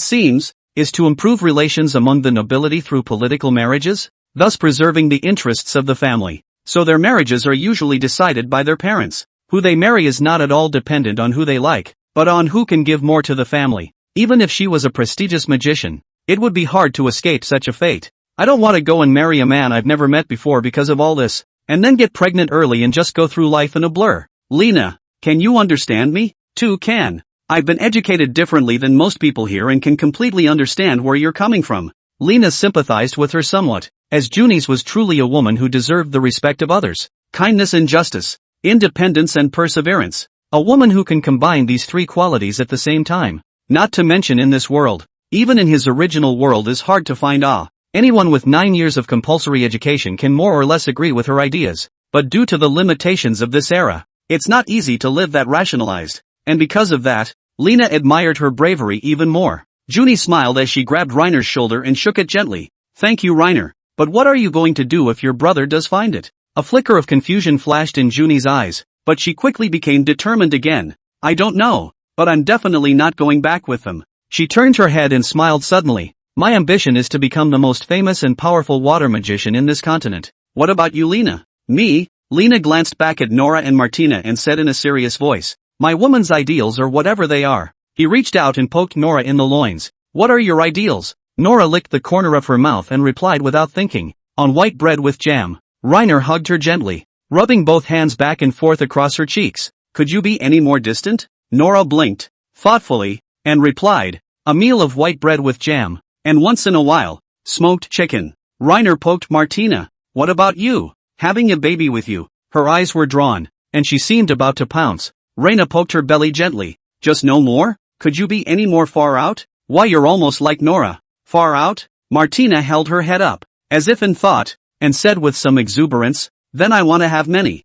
seems, is to improve relations among the nobility through political marriages, thus preserving the interests of the family. So their marriages are usually decided by their parents. Who they marry is not at all dependent on who they like, but on who can give more to the family. Even if she was a prestigious magician, it would be hard to escape such a fate. I don't want to go and marry a man I've never met before because of all this, and then get pregnant early and just go through life in a blur. Lena, can you understand me? Too can. I've been educated differently than most people here and can completely understand where you're coming from. Lena sympathized with her somewhat, as Junis was truly a woman who deserved the respect of others. Kindness and justice, independence and perseverance. A woman who can combine these three qualities at the same time. Not to mention in this world, even in his original world is hard to find. Anyone with 9 years of compulsory education can more or less agree with her ideas, but due to the limitations of this era, it's not easy to live that rationalized, and because of that, Lena admired her bravery even more. Junie smiled as she grabbed Reiner's shoulder and shook it gently. Thank you Reiner, but what are you going to do if your brother does find it? A flicker of confusion flashed in Junie's eyes, but she quickly became determined again. I don't know, but I'm definitely not going back with them. She turned her head and smiled suddenly. My ambition is to become the most famous and powerful water magician in this continent. What about you Lena? Me? Lena glanced back at Nora and Martina and said in a serious voice, My woman's ideals are whatever they are. He reached out and poked Nora in the loins. What are your ideals? Nora licked the corner of her mouth and replied without thinking, On white bread with jam. Reiner hugged her gently, rubbing both hands back and forth across her cheeks. Could you be any more distant? Nora blinked, thoughtfully, and replied, A meal of white bread with jam, and once in a while, smoked chicken. Reiner poked Martina. What about you? Having a baby with you? Her eyes were drawn, and she seemed about to pounce. Reina poked her belly gently. Just no more? Could you be any more far out? Why you're almost like Nora. Far out? Martina held her head up, as if in thought, and said with some exuberance, Then I want to have many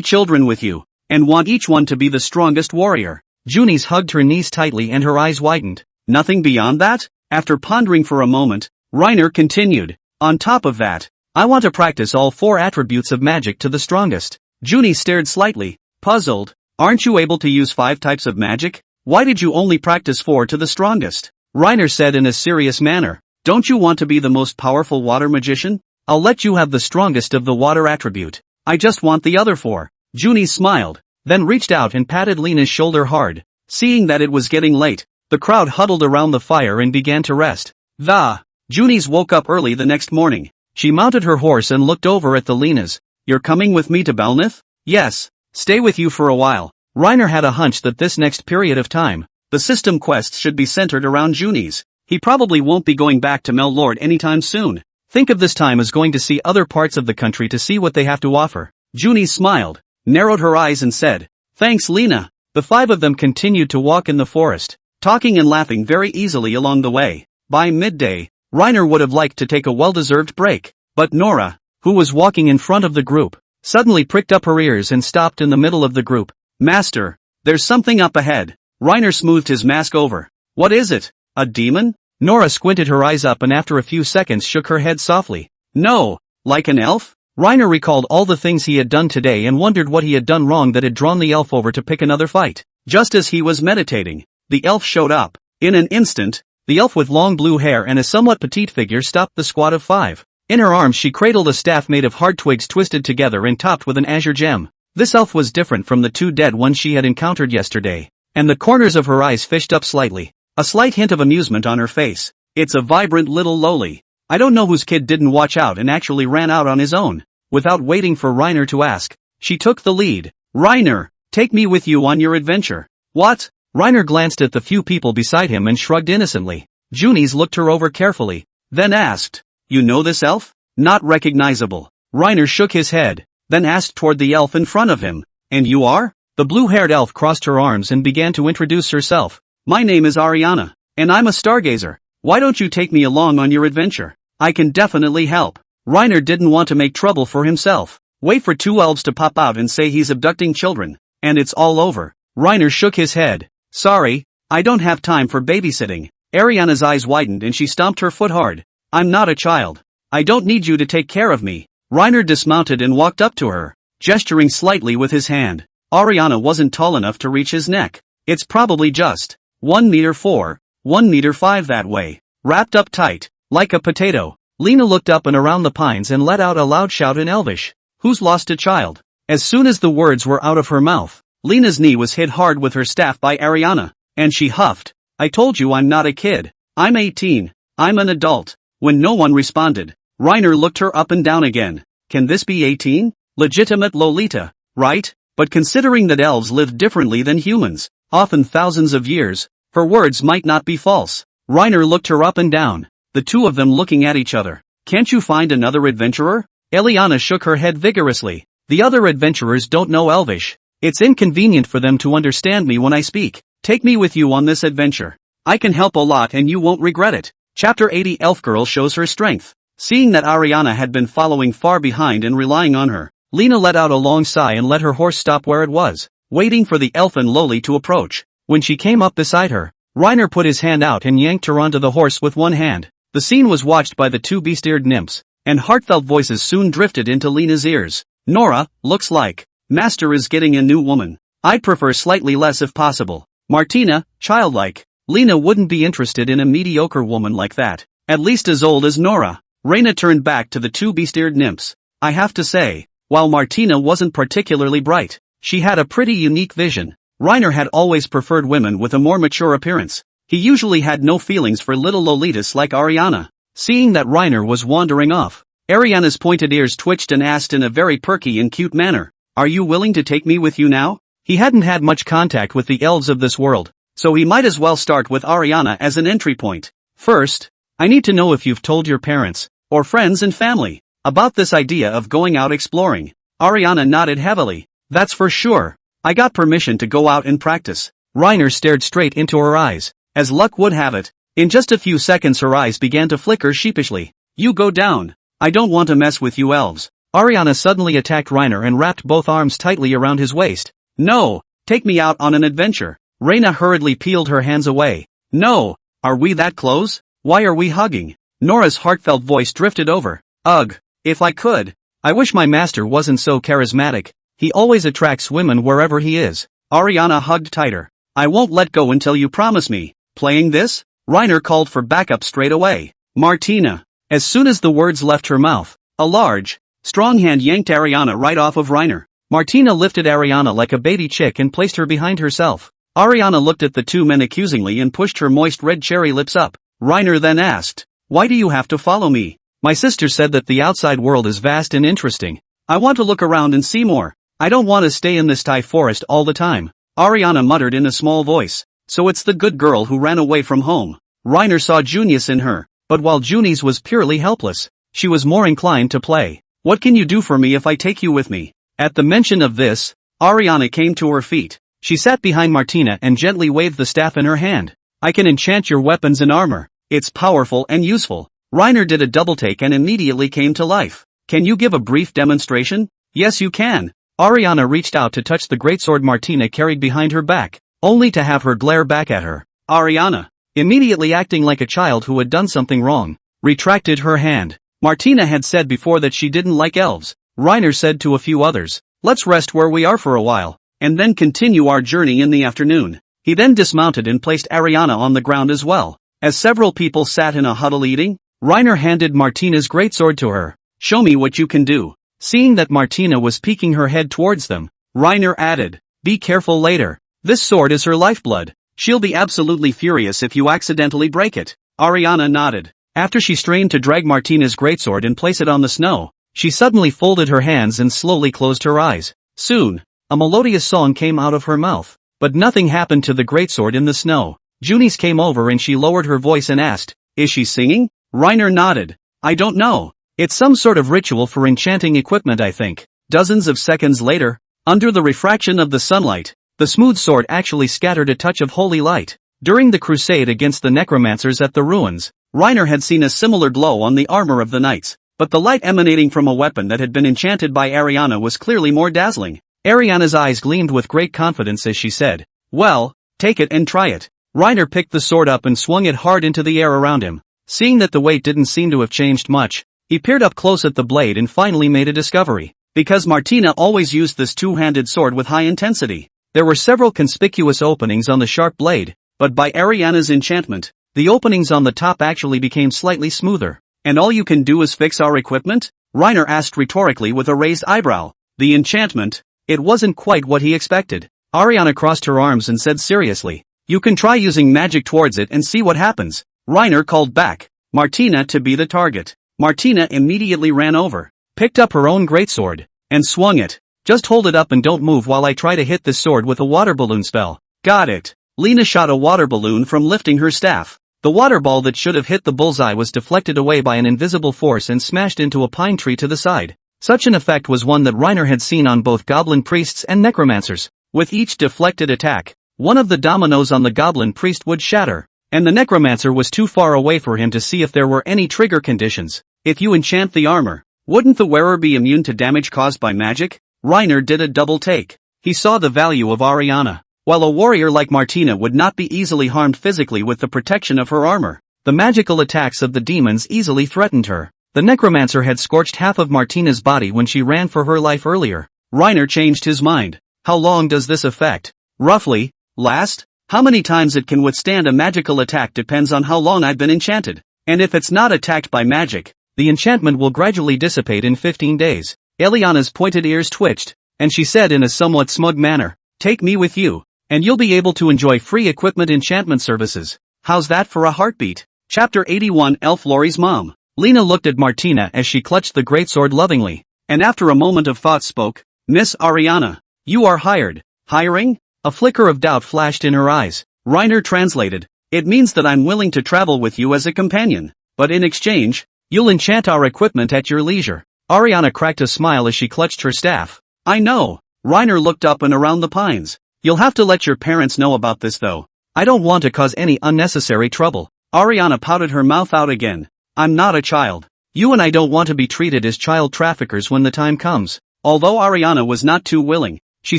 children with you, and want each one to be the strongest warrior. Junis hugged her knees tightly and her eyes widened. Nothing beyond that? After pondering for a moment, Reiner continued, On top of that, I want to practice all 4 attributes of magic to the strongest. Junis stared slightly, puzzled. Aren't you able to use 5 types of magic? Why did you only practice 4 to the strongest? Reiner said in a serious manner, Don't you want to be the most powerful water magician? I'll let you have the strongest of the water attribute. I just want the other 4. Junis smiled, then reached out and patted Lena's shoulder hard. Seeing that it was getting late, the crowd huddled around the fire and began to rest. Junis woke up early the next morning. She mounted her horse and looked over at the Lenas. You're coming with me to Belnith? Yes. Stay with you for a while. Reiner had a hunch that this next period of time, the system quests should be centered around Junis. He probably won't be going back to Mellord anytime soon. Think of this time as going to see other parts of the country to see what they have to offer. Junis smiled, narrowed her eyes and said, Thanks Lena. The 5 of them continued to walk in the forest, talking and laughing very easily along the way. By midday, Reiner would have liked to take a well-deserved break, but Nora, who was walking in front of the group, suddenly pricked up her ears and stopped in the middle of the group. Master, there's something up ahead. Reiner smoothed his mask over. What is it? A demon? Nora squinted her eyes up and after a few seconds shook her head softly. No, like an elf? Reiner recalled all the things he had done today and wondered what he had done wrong that had drawn the elf over to pick another fight. Just as he was meditating, the elf showed up. In an instant, the elf with long blue hair and a somewhat petite figure stopped the squad of 5. In her arms she cradled a staff made of hard twigs twisted together and topped with an azure gem. This elf was different from the 2 dead ones she had encountered yesterday, and the corners of her eyes fished up slightly, a slight hint of amusement on her face. It's a vibrant little loli. I don't know whose kid didn't watch out and actually ran out on his own. Without waiting for Reiner to ask, she took the lead. Reiner, take me with you on your adventure. What? Reiner glanced at the few people beside him and shrugged innocently. Junis looked her over carefully, then asked, You know this elf? Not recognizable. Reiner shook his head, then asked toward the elf in front of him, And you are? The blue-haired elf crossed her arms and began to introduce herself. My name is Ariana, and I'm a stargazer. Why don't you take me along on your adventure? I can definitely help. Reiner didn't want to make trouble for himself. Wait for 2 elves to pop out and say he's abducting children, and it's all over. Reiner shook his head. Sorry, I don't have time for babysitting. Ariana's eyes widened and she stomped her foot hard. I'm not a child. I don't need you to take care of me. Reiner dismounted and walked up to her, gesturing slightly with his hand. Ariana wasn't tall enough to reach his neck. It's probably just 1 meter 4, 1 meter 5 that way, wrapped up tight, like a potato. Lena looked up and around the pines and let out a loud shout in Elvish. Who's lost a child? As soon as the words were out of her mouth, Lena's knee was hit hard with her staff by Ariana, and she huffed. I told you I'm not a kid. I'm 18. I'm an adult. When no one responded, Reiner looked her up and down again. Can this be 18? Legitimate Lolita, right? But considering that elves live differently than humans, often thousands of years, her words might not be false. Reiner looked her up and down, the 2 of them looking at each other. Can't you find another adventurer? Eliana shook her head vigorously. The other adventurers don't know Elvish. It's inconvenient for them to understand me when I speak. Take me with you on this adventure. I can help a lot and you won't regret it. Chapter 80 Elf Girl shows her strength. Seeing that Ariana had been following far behind and relying on her, Lena let out a long sigh and let her horse stop where it was, waiting for the elf and Loli to approach. When she came up beside her, Reiner put his hand out and yanked her onto the horse with one hand. The scene was watched by the 2 beast-eared nymphs, and heartfelt voices soon drifted into Lena's ears. Nora, looks like Master is getting a new woman. I'd prefer slightly less if possible. Martina, childlike. Lena wouldn't be interested in a mediocre woman like that, at least as old as Nora. Reina turned back to the 2 beast-eared nymphs. I have to say, while Martina wasn't particularly bright, she had a pretty unique vision. Reiner had always preferred women with a more mature appearance. He usually had no feelings for little Lolitas like Ariana. Seeing that Reiner was wandering off, Ariana's pointed ears twitched and asked in a very perky and cute manner, Are you willing to take me with you now? He hadn't had much contact with the elves of this world, so he might as well start with Ariana as an entry point. First, I need to know if you've told your parents, or friends and family, about this idea of going out exploring. Ariana nodded heavily. That's for sure. I got permission to go out and practice. Reiner stared straight into her eyes. As luck would have it, in just a few seconds her eyes began to flicker sheepishly. You go down. I don't want to mess with you elves. Ariana suddenly attacked Reiner and wrapped both arms tightly around his waist. No, take me out on an adventure. Reina hurriedly peeled her hands away. No, are we that close? Why are we hugging? Nora's heartfelt voice drifted over. Ugh, if I could. I wish my master wasn't so charismatic. He always attracts women wherever he is. Ariana hugged tighter. I won't let go until you promise me. Playing this? Reiner called for backup straight away. Martina. As soon as the words left her mouth, a large, strong hand yanked Ariana right off of Reiner. Martina lifted Ariana like a baby chick and placed her behind herself. Ariana looked at the two men accusingly and pushed her moist red cherry lips up. Reiner then asked, "Why do you have to follow me? My sister said that the outside world is vast and interesting. I want to look around and see more. I don't want to stay in this Thai forest all the time." Ariana muttered in a small voice. So it's the good girl who ran away from home. Reiner saw Junis in her, but while Junis was purely helpless, she was more inclined to play. "What can you do for me if I take you with me?" At the mention of this, Ariana came to her feet. She sat behind Martina and gently waved the staff in her hand. "I can enchant your weapons and armor. It's powerful and useful." Reiner did a double take and immediately came to life. "Can you give a brief demonstration?" "Yes, you can." Ariana reached out to touch the greatsword Martina carried behind her back, only to have her glare back at her. Ariana, immediately acting like a child who had done something wrong, retracted her hand. Martina had said before that she didn't like elves. Reiner said to a few others, "Let's rest where we are for a while, and then continue our journey in the afternoon." He then dismounted and placed Ariana on the ground as well. As several people sat in a huddle eating, Reiner handed Martina's greatsword to her. "Show me what you can do." Seeing that Martina was peeking her head towards them, Reiner added, "Be careful later. This sword is her lifeblood. She'll be absolutely furious if you accidentally break it." Ariana nodded. After she strained to drag Martina's greatsword and place it on the snow, she suddenly folded her hands and slowly closed her eyes. Soon, a melodious song came out of her mouth, but nothing happened to the greatsword in the snow. Junis came over and she lowered her voice and asked, "Is she singing?" Reiner nodded. "I don't know. It's some sort of ritual for enchanting equipment, I think." Dozens of seconds later, under the refraction of the sunlight, the smooth sword actually scattered a touch of holy light. During the crusade against the necromancers at the ruins, Reiner had seen a similar glow on the armor of the knights, but the light emanating from a weapon that had been enchanted by Ariana was clearly more dazzling. Ariana's eyes gleamed with great confidence as she said, "Well, take it and try it." Reiner picked the sword up and swung it hard into the air around him. Seeing that the weight didn't seem to have changed much, he peered up close at the blade and finally made a discovery. Because Martina always used this two-handed sword with high intensity, there were several conspicuous openings on the sharp blade, but by Ariana's enchantment, the openings on the top actually became slightly smoother. "And all you can do is fix our equipment?" Reiner asked rhetorically with a raised eyebrow. The enchantment? It wasn't quite what he expected. Ariana crossed her arms and said seriously, "You can try using magic towards it and see what happens." Reiner called back, Martina to be the target. Martina immediately ran over, picked up her own greatsword, and swung it. "Just hold it up and don't move while I try to hit this sword with a water balloon spell." "Got it." Lena shot a water balloon from lifting her staff. The water ball that should have hit the bullseye was deflected away by an invisible force and smashed into a pine tree to the side. Such an effect was one that Reiner had seen on both goblin priests and necromancers. With each deflected attack, one of the dominoes on the goblin priest would shatter, and the necromancer was too far away for him to see if there were any trigger conditions. If you enchant the armor, wouldn't the wearer be immune to damage caused by magic? Reiner did a double take. He saw the value of Ariana. While a warrior like Martina would not be easily harmed physically with the protection of her armor, the magical attacks of the demons easily threatened her. The necromancer had scorched half of Martina's body when she ran for her life earlier. Reiner changed his mind. "How long does this effect roughly last? How many times it can withstand a magical attack depends on how long I've been enchanted. And if it's not attacked by magic, the enchantment will gradually dissipate in 15 days. Eliana's pointed ears twitched, and she said in a somewhat smug manner, "Take me with you, and you'll be able to enjoy free equipment enchantment services. How's that for a heartbeat?" Chapter 81 Elf Lori's Mom. Lena looked at Martina as she clutched the greatsword lovingly, and after a moment of thought spoke, "Miss Ariana, you are hired." "Hiring?" A flicker of doubt flashed in her eyes. Reiner translated, "It means that I'm willing to travel with you as a companion, but in exchange, you'll enchant our equipment at your leisure." Ariana cracked a smile as she clutched her staff. "I know." Reiner looked up and around the pines. "You'll have to let your parents know about this though. I don't want to cause any unnecessary trouble." Ariana pouted her mouth out again. "I'm not a child. You and I don't want to be treated as child traffickers when the time comes." Although Ariana was not too willing, she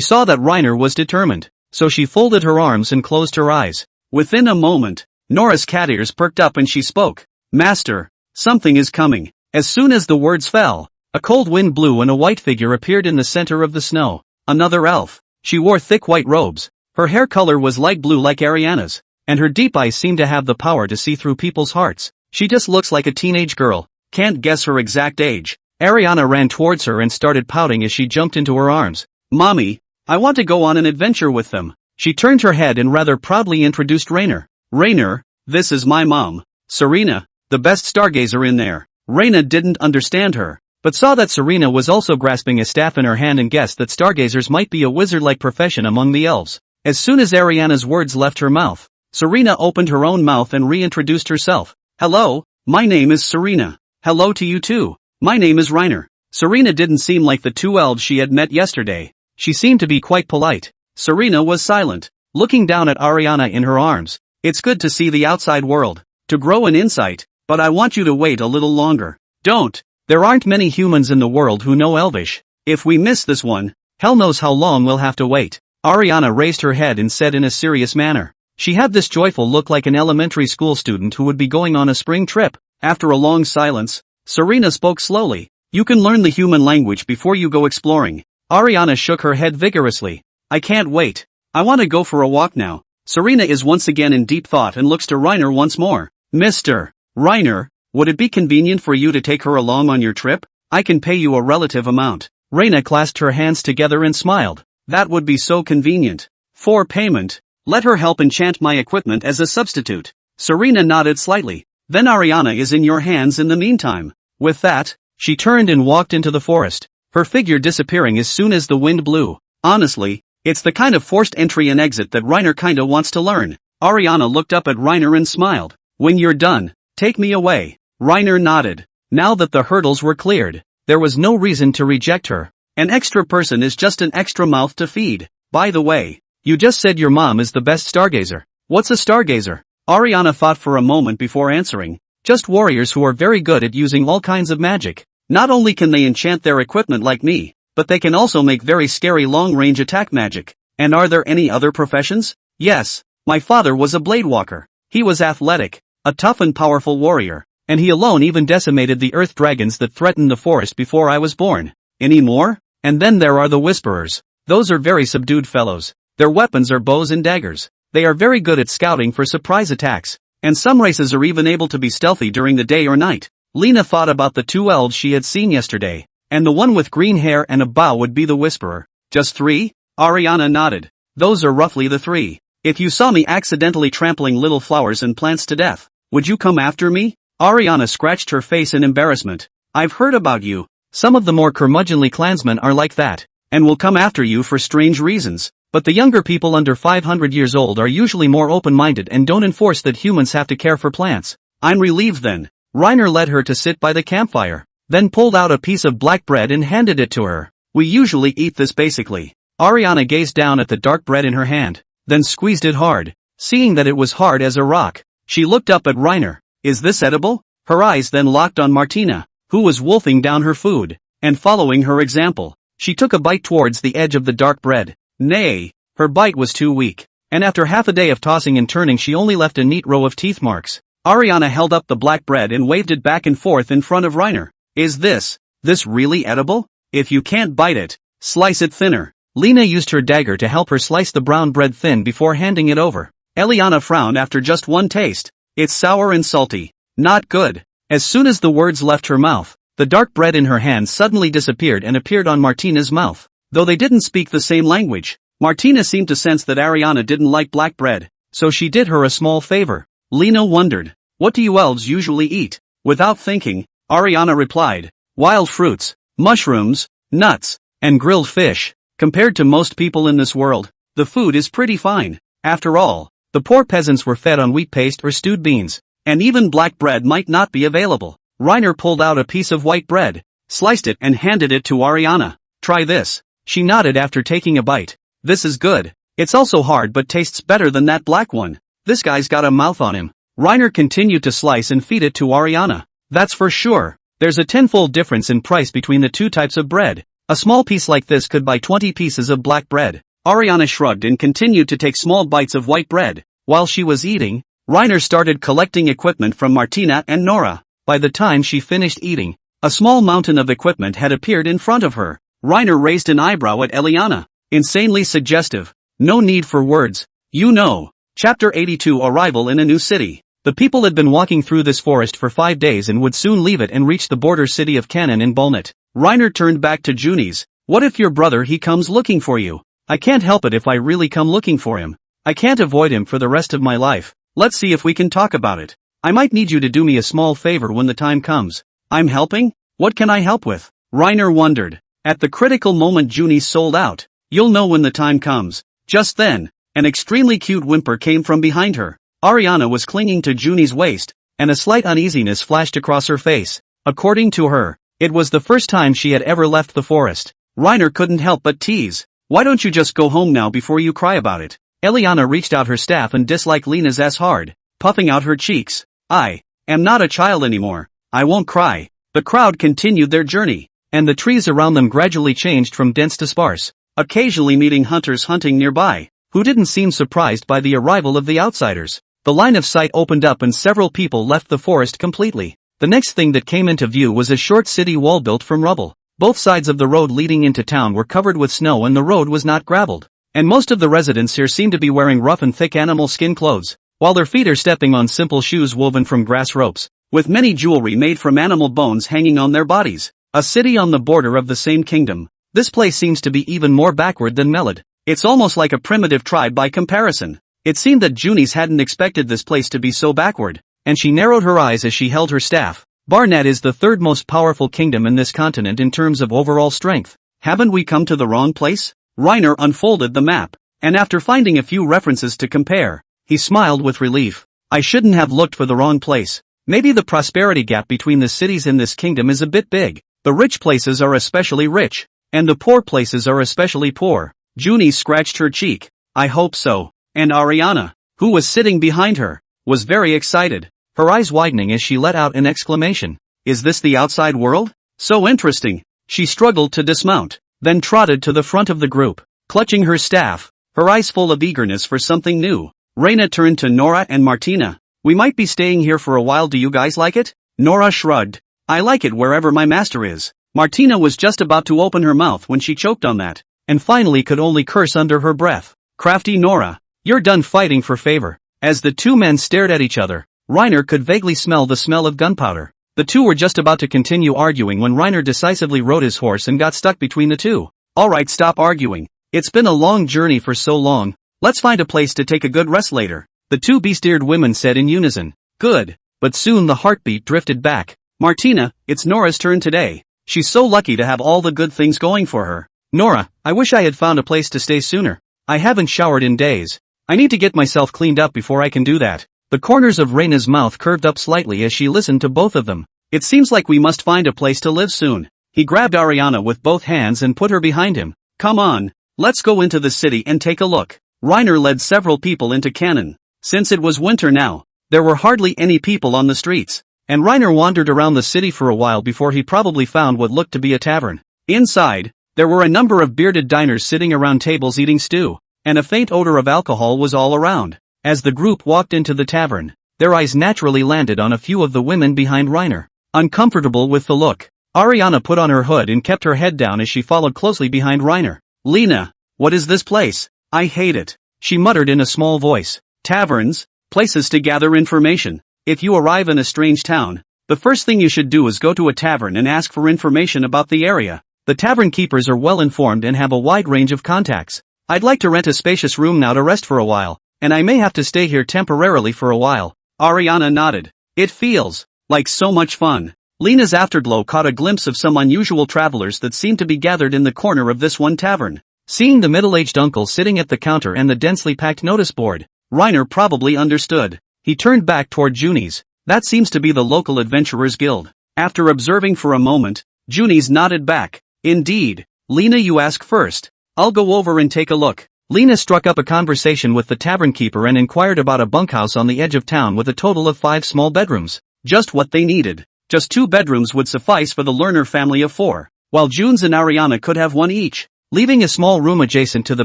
saw that Reiner was determined, so she folded her arms and closed her eyes. Within a moment, Nora's cat ears perked up and she spoke. "Master, something is coming." As soon as the words fell, a cold wind blew and a white figure appeared in the center of the snow. Another elf. She wore thick white robes. Her hair color was light blue like Ariana's, and her deep eyes seemed to have the power to see through people's hearts. She just looks like a teenage girl. Can't guess her exact age. Ariana ran towards her and started pouting as she jumped into her arms. Mommy, I want to go on an adventure with them. She turned her head and rather proudly introduced Rainer. Rainer, this is my mom, Serena, the best stargazer in there. Raina didn't understand her, but saw that Serena was also grasping a staff in her hand and guessed that stargazers might be a wizard-like profession among the elves. As soon as Ariana's words left her mouth, Serena opened her own mouth and reintroduced herself. Hello, my name is Serena. Hello to you too. My name is Rainer. Serena didn't seem like the two elves she had met yesterday. She seemed to be quite polite. Serena was silent, looking down at Ariana in her arms. It's good to see the outside world, to grow in insight, but I want you to wait a little longer. Don't. There aren't many humans in the world who know Elvish. If we miss this one, hell knows how long we'll have to wait. Ariana raised her head and said in a serious manner. She had this joyful look like an elementary school student who would be going on a spring trip. After a long silence, Serena spoke slowly. You can learn the human language before you go exploring. Ariana shook her head vigorously. I can't wait. I want to go for a walk now. Serena is once again in deep thought and looks to Rainer once more. Mr. Rainer, would it be convenient for you to take her along on your trip? I can pay you a relative amount. Raina clasped her hands together and smiled. That would be so convenient. For payment, let her help enchant my equipment as a substitute. Serena nodded slightly. Then Ariana is in your hands in the meantime. With that, she turned and walked into the forest, her figure disappearing as soon as the wind blew. Honestly, it's the kind of forced entry and exit that Rainer kinda wants to learn. Ariana looked up at Rainer and smiled. When you're done, take me away. Rainer nodded. Now that the hurdles were cleared, there was no reason to reject her. An extra person is just an extra mouth to feed. By the way, you just said your mom is the best stargazer. What's a stargazer? Ariana thought for a moment before answering. Just warriors who are very good at using all kinds of magic. Not only can they enchant their equipment like me, but they can also make very scary long-range attack magic. And are there any other professions? Yes, my father was a blade walker. He was athletic, a tough and powerful warrior, and he alone even decimated the earth dragons that threatened the forest before I was born. Any more? And then there are the whisperers. Those are very subdued fellows. Their weapons are bows and daggers. They are very good at scouting for surprise attacks, and some races are even able to be stealthy during the day or night. Lena thought about the two elves she had seen yesterday, and the one with green hair and a bow would be the whisperer. Just 3? Ariana nodded. Those are roughly the 3. If you saw me accidentally trampling little flowers and plants to death, would you come after me? Ariana scratched her face in embarrassment. I've heard about you. Some of the more curmudgeonly clansmen are like that, and will come after you for strange reasons. But the younger people under 500 years old are usually more open-minded and don't enforce that humans have to care for plants. I'm relieved then. Rainer led her to sit by the campfire, then pulled out a piece of black bread and handed it to her. We usually eat this basically. Ariana gazed down at the dark bread in her hand, then squeezed it hard. Seeing that it was hard as a rock, she looked up at Rainer. Is this edible? Her eyes then locked on Martina, who was wolfing down her food, and following her example, she took a bite towards the edge of the dark bread. Nay, her bite was too weak, and after half a day of tossing and turning she only left a neat row of teeth marks. Ariana held up the black bread and waved it back and forth in front of Rainer. Is this really edible? If you can't bite it, slice it thinner. Lena used her dagger to help her slice the brown bread thin before handing it over. Eliana frowned after just one taste. It's sour and salty. Not good. As soon as the words left her mouth, the dark bread in her hand suddenly disappeared and appeared on Martina's mouth. Though they didn't speak the same language, Martina seemed to sense that Ariana didn't like black bread, so she did her a small favor. Lena wondered, what do you elves usually eat? Without thinking, Ariana replied, wild fruits, mushrooms, nuts, and grilled fish. Compared to most people in this world, the food is pretty fine. After all, the poor peasants were fed on wheat paste or stewed beans, and even black bread might not be available. Rainer pulled out a piece of white bread, sliced it and handed it to Ariana. Try this. She nodded after taking a bite. This is good. It's also hard but tastes better than that black one. This guy's got a mouth on him. Rainer continued to slice and feed it to Ariana. That's for sure. There's a tenfold difference in price between the two types of bread. A small piece like this could buy 20 pieces of black bread. Ariana shrugged and continued to take small bites of white bread. While she was eating, Rainer started collecting equipment from Martina and Nora. By the time she finished eating, a small mountain of equipment had appeared in front of her. Rainer raised an eyebrow at Eliana. Insanely suggestive. No need for words. You know. Chapter 82 Arrival in a New City. The The people had been walking through this forest for 5 days and would soon leave it and reach the border city of Cannon in Bulnet. Reiner turned back to Junis. What if your brother he comes looking for you? I can't help it if I really come looking for him. I can't avoid him for the rest of my life. Let's see if we can talk about it. I might need you to do me a small favor when the time comes. I'm helping? What can I help with? Reiner wondered. At the critical moment Junis sold out. You'll know when the time comes. Just then, an extremely cute whimper came from behind her. Ariana was clinging to Junis' waist, and a slight uneasiness flashed across her face. According to her, it was the first time she had ever left the forest. Reiner couldn't help but tease. Why don't you just go home now before you cry about it? Eliana reached out her staff and disliked Lena's ass hard, puffing out her cheeks. I am not a child anymore. I won't cry. The crowd continued their journey, and the trees around them gradually changed from dense to sparse, occasionally meeting hunters hunting nearby, who didn't seem surprised by the arrival of the outsiders. The line of sight opened up and several people left the forest completely. The next thing that came into view was a short city wall built from rubble. Both sides of the road leading into town were covered with snow and the road was not graveled. And most of the residents here seem to be wearing rough and thick animal skin clothes, while their feet are stepping on simple shoes woven from grass ropes, with many jewelry made from animal bones hanging on their bodies. A city on the border of the same kingdom. This place seems to be even more backward than Melod. It's almost like a primitive tribe by comparison. It seemed that Junis hadn't expected this place to be so backward, and she narrowed her eyes as she held her staff. Barnet is the third most powerful kingdom in this continent in terms of overall strength. Haven't we come to the wrong place? Reiner unfolded the map, and after finding a few references to compare, he smiled with relief. I shouldn't have looked for the wrong place. Maybe the prosperity gap between the cities in this kingdom is a bit big. The rich places are especially rich, and the poor places are especially poor. Junis scratched her cheek. I hope so. And Ariana, who was sitting behind her, was very excited, her eyes widening as she let out an exclamation. Is this the outside world? So interesting. She struggled to dismount, then trotted to the front of the group, clutching her staff, her eyes full of eagerness for something new. Reina turned to Nora and Martina. We might be staying here for a while, do you guys like it? Nora shrugged. I like it wherever my master is. Martina was just about to open her mouth when she choked on that, and finally could only curse under her breath. Crafty Nora, you're done fighting for favor. As the two men stared at each other, Reiner could vaguely smell the smell of gunpowder. The two were just about to continue arguing when Reiner decisively rode his horse and got stuck between the two. Alright, stop arguing. It's been a long journey for so long. Let's find a place to take a good rest later. The two beast-eared women said in unison. Good. But soon the heartbeat drifted back. Martina, it's Nora's turn today. She's so lucky to have all the good things going for her. Nora, I wish I had found a place to stay sooner. I haven't showered in days. I need to get myself cleaned up before I can do that. The corners of Reina's mouth curved up slightly as she listened to both of them. It seems like we must find a place to live soon. He grabbed Ariana with both hands and put her behind him. Come on, let's go into the city and take a look. Reiner led several people into Cannon. Since it was winter now, there were hardly any people on the streets, and Reiner wandered around the city for a while before he probably found what looked to be a tavern. Inside, there were a number of bearded diners sitting around tables eating stew, and a faint odor of alcohol was all around. As the group walked into the tavern, their eyes naturally landed on a few of the women behind Reiner. Uncomfortable with the look, Ariana put on her hood and kept her head down as she followed closely behind Reiner. Lena, what is this place? I hate it, she muttered in a small voice. Taverns, places to gather information. If you arrive in a strange town, the first thing you should do is go to a tavern and ask for information about the area. The tavern keepers are well informed and have a wide range of contacts. I'd like to rent a spacious room now to rest for a while, and I may have to stay here temporarily for a while. Ariana nodded. It feels like so much fun. Lena's afterglow caught a glimpse of some unusual travelers that seemed to be gathered in the corner of this one tavern. Seeing the middle-aged uncle sitting at the counter and the densely packed notice board, Reiner probably understood. He turned back toward Junis. That seems to be the local adventurers guild. After observing for a moment, Junis nodded back. Indeed. Lena, you ask first. I'll go over and take a look. Lena struck up a conversation with the tavern keeper and inquired about a bunkhouse on the edge of town with a total of 5 small bedrooms. Just what they needed. Just 2 bedrooms would suffice for the Lerner family of 4, while Junes and Ariana could have 1 each, leaving a small room adjacent to the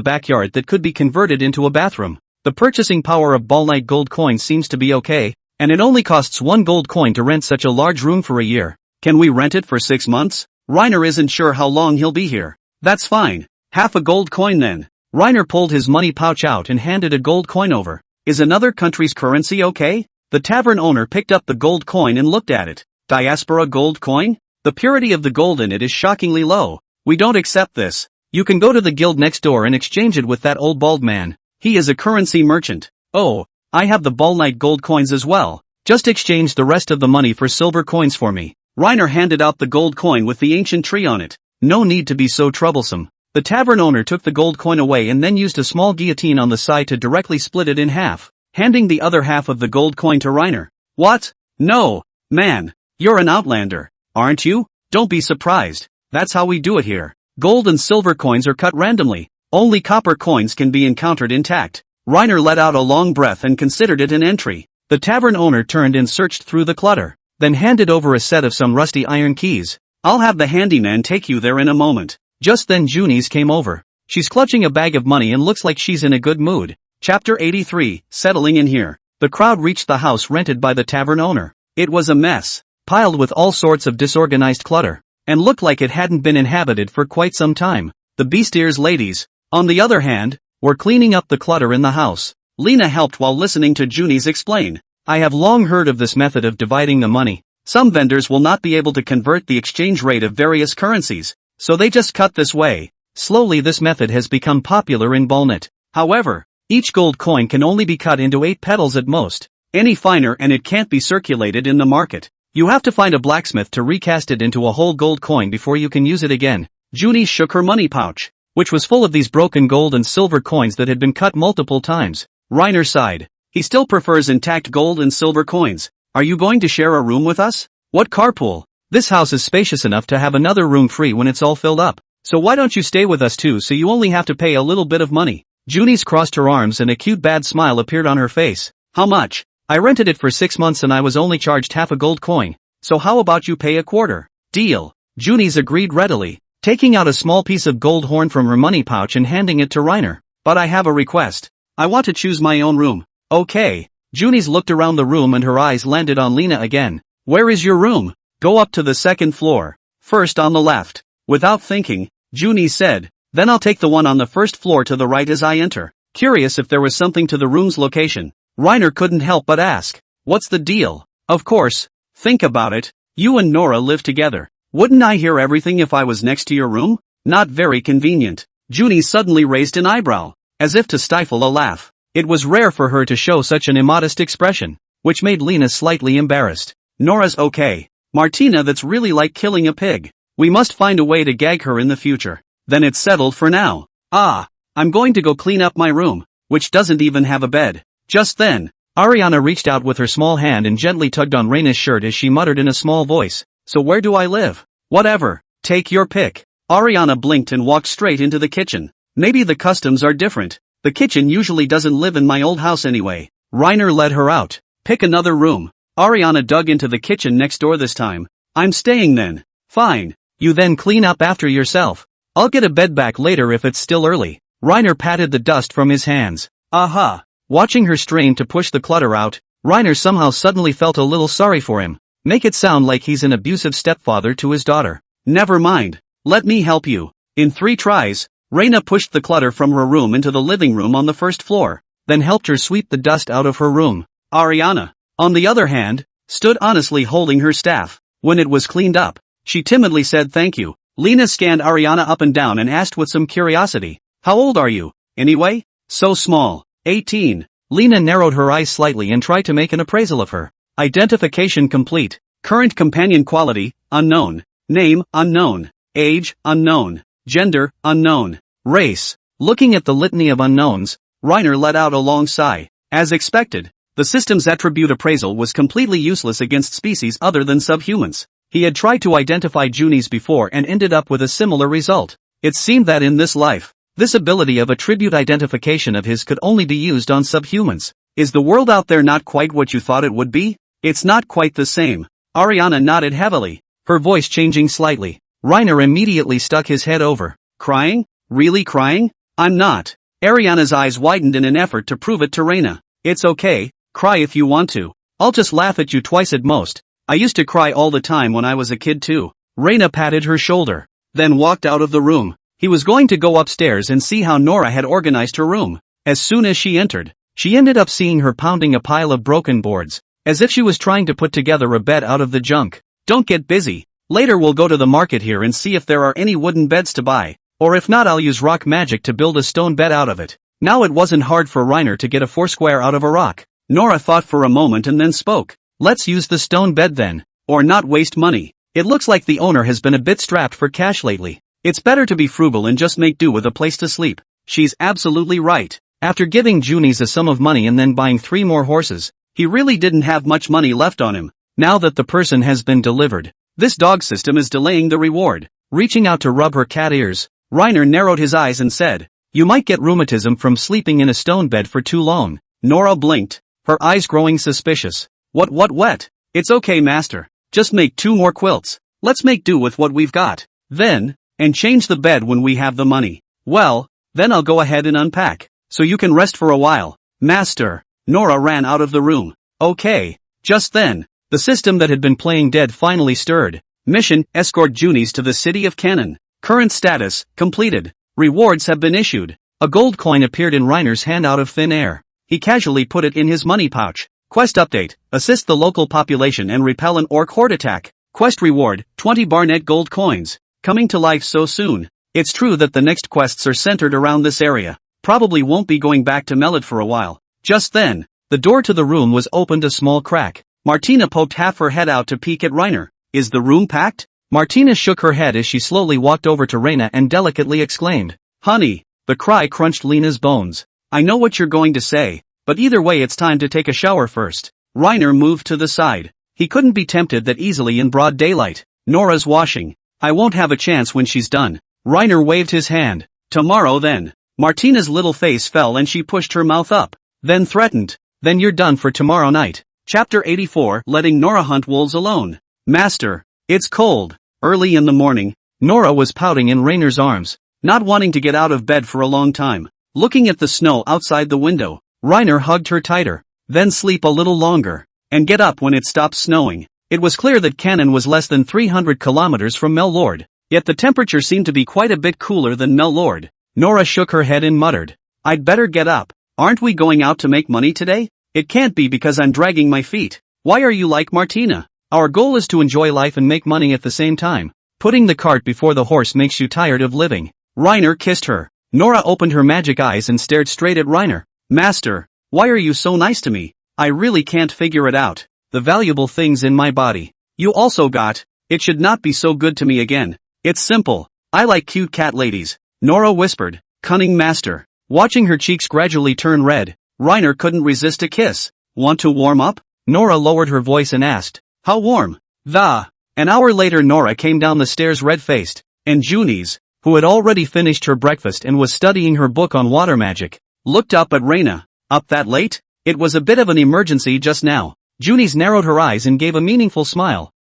backyard that could be converted into a bathroom. The purchasing power of Ballnight gold coins seems to be okay, and it only costs 1 gold coin to rent such a large room for a year. Can we rent it for 6 months? Reiner isn't sure how long he'll be here. That's fine. Half a gold coin then. Reiner pulled his money pouch out and handed a gold coin over. Is another country's currency okay? The tavern owner picked up the gold coin and looked at it. Diaspora gold coin? The purity of the gold in it is shockingly low. We don't accept this. You can go to the guild next door and exchange it with that old bald man. He is a currency merchant. Oh, I have the Ball Knight gold coins as well. Just exchange the rest of the money for silver coins for me. Reiner handed out the gold coin with the ancient tree on it. No need to be so troublesome. The tavern owner took the gold coin away and then used a small guillotine on the side to directly split it in half, handing the other half of the gold coin to Reiner. What? No, man. You're an outlander, aren't you? Don't be surprised. That's how we do it here. Gold and silver coins are cut randomly. Only copper coins can be encountered intact. Reiner let out a long breath and considered it an entry. The tavern owner turned and searched through the clutter, then handed over a set of some rusty iron keys. I'll have the handyman take you there in a moment. Just then Junis came over. She's clutching a bag of money and looks like she's in a good mood. Chapter 83, Settling in Here. The crowd reached the house rented by the tavern owner. It was a mess, piled with all sorts of disorganized clutter, and looked like it hadn't been inhabited for quite some time. The Beastier's ladies, on the other hand, were cleaning up the clutter in the house. Lena helped while listening to Junis explain. I have long heard of this method of dividing the money. Some vendors will not be able to convert the exchange rate of various currencies, so they just cut this way. Slowly this method has become popular in Ballnet. However, each gold coin can only be cut into 8 petals at most. Any finer and it can't be circulated in the market. You have to find a blacksmith to recast it into a whole gold coin before you can use it again. Junis shook her money pouch, which was full of these broken gold and silver coins that had been cut multiple times. Reiner sighed. He still prefers intact gold and silver coins. Are you going to share a room with us? What carpool? This house is spacious enough to have another room free when it's all filled up. So why don't you stay with us too, so you only have to pay a little bit of money? Junis crossed her arms and a cute bad smile appeared on her face. How much? I rented it for 6 months and I was only charged half a gold coin. So how about you pay a quarter? Deal. Junis agreed readily, taking out a small piece of gold horn from her money pouch and handing it to Reiner. But I have a request. I want to choose my own room. Okay. Junis looked around the room and her eyes landed on Lena again. Where is your room? Go up to the second floor. First on the left. Without thinking, Junis said, then I'll take the one on the first floor to the right as I enter. Curious if there was something to the room's location. Reiner couldn't help but ask. What's the deal? Of course. Think about it. You and Nora live together. Wouldn't I hear everything if I was next to your room? Not very convenient. Junis suddenly raised an eyebrow, as if to stifle a laugh. It was rare for her to show such an immodest expression, which made Lena slightly embarrassed. Nora's okay. Martina, that's really like killing a pig. We must find a way to gag her in the future. Then it's settled for now. I'm going to go clean up my room, which doesn't even have a bed. Just then, Ariana reached out with her small hand and gently tugged on Reina's shirt as she muttered in a small voice. So where do I live? Whatever. Take your pick. Ariana blinked and walked straight into the kitchen. Maybe the customs are different. The kitchen usually doesn't live in my old house anyway. Reiner led her out. Pick another room. Ariana dug into the kitchen next door this time. I'm staying then. Fine. You then clean up after yourself. I'll get a bed back later if it's still early. Reiner patted the dust from his hands. Aha. Watching her strain to push the clutter out, Reiner somehow suddenly felt a little sorry for him. Make it sound like he's an abusive stepfather to his daughter. Never mind. Let me help you. In 3 tries, Reina pushed the clutter from her room into the living room on the first floor, then helped her sweep the dust out of her room. Ariana, on the other hand, stood honestly holding her staff. When it was cleaned up, she timidly said thank you. Lena scanned Ariana up and down and asked with some curiosity, how old are you, anyway? So small. 18. Lena narrowed her eyes slightly and tried to make an appraisal of her. Identification complete. Current companion quality, unknown. Name, unknown. Age, unknown. Gender, unknown. Race. Looking at the litany of unknowns, Reiner let out a long sigh. As expected, the system's attribute appraisal was completely useless against species other than subhumans. He had tried to identify Junis before and ended up with a similar result. It seemed that in this life, this ability of attribute identification of his could only be used on subhumans. Is the world out there not quite what you thought it would be? It's not quite the same. Ariana nodded heavily, her voice changing slightly. Reiner immediately stuck his head over. Crying? Really crying? I'm not. Ariana's eyes widened in an effort to prove it to Reina. It's okay, cry if you want to. I'll just laugh at you twice at most. I used to cry all the time when I was a kid too. Reina patted her shoulder, then walked out of the room. He was going to go upstairs and see how Nora had organized her room. As soon as she entered, she ended up seeing her pounding a pile of broken boards. as if she was trying to put together a bed out of the junk. Don't get busy. Later we'll go to the market here and see if there are any wooden beds to buy, or if not I'll use rock magic to build a stone bed out of it. Now it wasn't hard for Reiner to get a foursquare out of a rock. Nora thought for a moment and then spoke. Let's use the stone bed then, or not waste money. It looks like the owner has been a bit strapped for cash lately. It's better to be frugal and just make do with a place to sleep. She's absolutely right. After giving Junis a sum of money and then buying 3 more horses, he really didn't have much money left on him. Now that the person has been delivered, this dog system is delaying the reward. Reaching out to rub her cat ears, Reiner narrowed his eyes and said, "You might get rheumatism from sleeping in a stone bed for too long." Nora blinked, her eyes growing suspicious. What? It's okay, master. Just make 2 more quilts. Let's make do with what we've got. Then, and change the bed when we have the money. Well, then I'll go ahead and unpack, so you can rest for a while. Master. Nora ran out of the room. Okay. Just then, the system that had been playing dead finally stirred. Mission, escort Junis to the city of Cannon. Current status, completed. Rewards have been issued. A gold coin appeared in Reiner's hand out of thin air. He casually put it in his money pouch. Quest update, assist the local population and repel an orc horde attack. Quest reward, 20 Barnet gold coins. Coming to life so soon. It's true that the next quests are centered around this area. Probably won't be going back to Melod for a while. Just then, the door to the room was opened a small crack. Martina poked half her head out to peek at Reiner. Is the room packed? Martina shook her head as she slowly walked over to Reina and delicately exclaimed, "Honey." The cry crunched Lena's bones. "I know what you're going to say, but either way it's time to take a shower first." Reiner moved to the side. He couldn't be tempted that easily in broad daylight. Nora's washing. I won't have a chance when she's done. Reiner waved his hand. Tomorrow then. Martina's little face fell and she pushed her mouth up. Then threatened. Then you're done for tomorrow night. Chapter 84, letting Nora hunt wolves alone. Master. It's cold. Early in the morning, Nora was pouting in Reiner's arms, not wanting to get out of bed for a long time. Looking at the snow outside the window, Reiner hugged her tighter. Then sleep a little longer, and get up when it stops snowing. It was clear that Cannon was less than 300 kilometers from Mellord, yet the temperature seemed to be quite a bit cooler than Mellord. Nora shook her head and muttered, I'd better get up. Aren't we going out to make money today? It can't be because I'm dragging my feet. Why are you like Martina? Our goal is to enjoy life and make money at the same time. Putting the cart before the horse makes you tired of living. Reiner kissed her. Nora opened her magic eyes and stared straight at Reiner. Master, why are you so nice to me? I really can't figure it out. The valuable things in my body. You also got. It should not be so good to me again. It's simple. I like cute cat ladies. Nora whispered. Cunning master. Watching her cheeks gradually turn red, Reiner couldn't resist a kiss. Want to warm up? Nora lowered her voice and asked. How warm? An hour later Nora came down the stairs red-faced, and Junis, who had already finished her breakfast and was studying her book on water magic, looked up at Reina. Up that late? It was a bit of an emergency just now. Junis narrowed her eyes and gave a meaningful smile.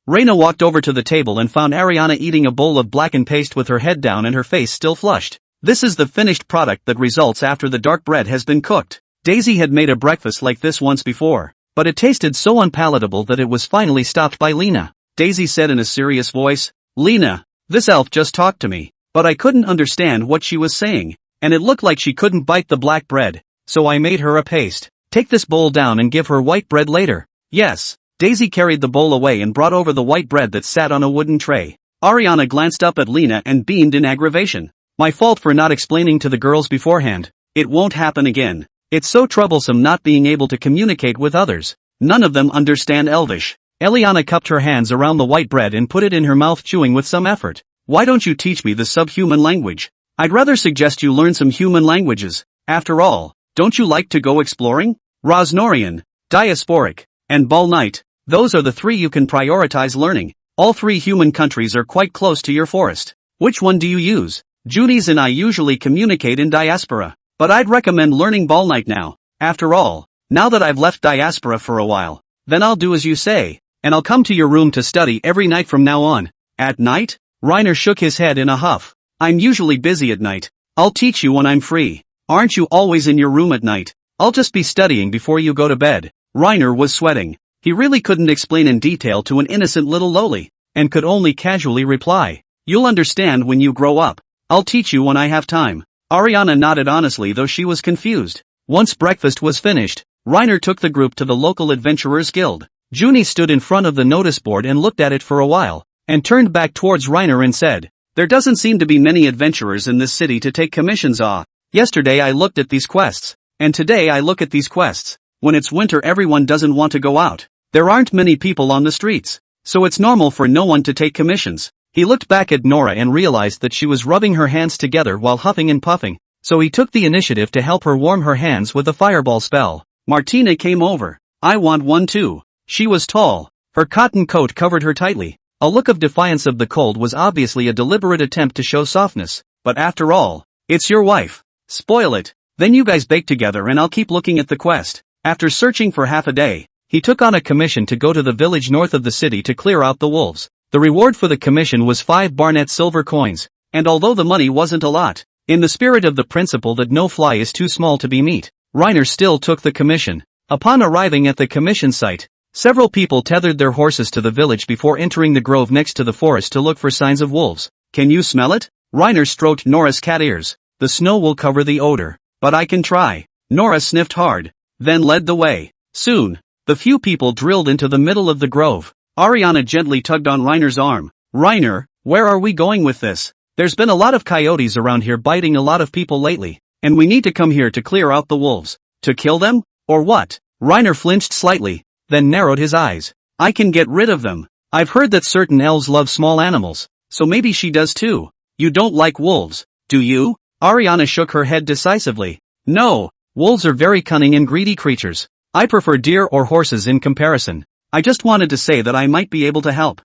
Reina walked over to the table and found Ariana eating a bowl of blackened paste with her head down and her face still flushed. This is the finished product that results after the dark bread has been cooked. Daisy had made a breakfast like this once before, but it tasted so unpalatable that it was finally stopped by Lena. Daisy said in a serious voice, Lena, this elf just talked to me, but I couldn't understand what she was saying, and it looked like she couldn't bite the black bread, so I made her a paste. Take this bowl down and give her white bread later. Yes. Daisy carried the bowl away and brought over the white bread that sat on a wooden tray. Ariana glanced up at Lena and beamed in aggravation. My fault for not explaining to the girls beforehand. It won't happen again. It's so troublesome not being able to communicate with others. None of them understand Elvish. Eliana cupped her hands around the white bread and put it in her mouth, chewing with some effort. Why don't you teach me the subhuman language? I'd rather suggest you learn some human languages. After all, don't you like to go exploring? Rosnorian, Diasporic, and Balnite. Those are the 3 you can prioritize learning. All 3 human countries are quite close to your forest. Which one do you use? Junis and I usually communicate in diaspora, but I'd recommend learning Balnite now. After all, now that I've left diaspora for a while, then I'll do as you say, and I'll come to your room to study every night from now on. At night? Reiner shook his head in a huff. I'm usually busy at night. I'll teach you when I'm free. Aren't you always in your room at night? I'll just be studying before you go to bed. Reiner was sweating. He really couldn't explain in detail to an innocent little loli, and could only casually reply. You'll understand when you grow up. I'll teach you when I have time. Ariana nodded honestly, though she was confused. Once breakfast was finished, Reiner took the group to the local adventurers guild. Junis stood in front of the notice board and looked at it for a while, and turned back towards Reiner and said, "There doesn't seem to be many adventurers in this city to take commissions. Yesterday I looked at these quests, and today I look at these quests. When it's winter everyone doesn't want to go out. There aren't many people on the streets, so it's normal for no one to take commissions." He looked back at Nora and realized that she was rubbing her hands together while huffing and puffing, so he took the initiative to help her warm her hands with a fireball spell. Martina came over. "I want one too." She was tall. Her cotton coat covered her tightly. A look of defiance of the cold was obviously a deliberate attempt to show softness, but after all, it's your wife. Spoil it. Then you guys bake together and I'll keep looking at the quest. After searching for half a day, he took on a commission to go to the village north of the city to clear out the wolves. The reward for the commission was 5 Barnet silver coins, and although the money wasn't a lot, in the spirit of the principle that no fly is too small to be meat, Reiner still took the commission. Upon arriving at the commission site, several people tethered their horses to the village before entering the grove next to the forest to look for signs of wolves. "Can you smell it?" Reiner stroked Nora's cat ears. "The snow will cover the odor, but I can try." Nora sniffed hard, then led the way. Soon, the few people drilled into the middle of the grove. Ariana gently tugged on Reiner's arm. "Reiner, where are we going with this? There's been a lot of coyotes around here biting a lot of people lately, and we need to come here to clear out the wolves. To kill them? Or what?" Reiner flinched slightly, then narrowed his eyes. "I can get rid of them. I've heard that certain elves love small animals, so maybe she does too." "You don't like wolves, do you?" Ariana shook her head decisively. "No, wolves are very cunning and greedy creatures. I prefer deer or horses in comparison. I just wanted to say that I might be able to help."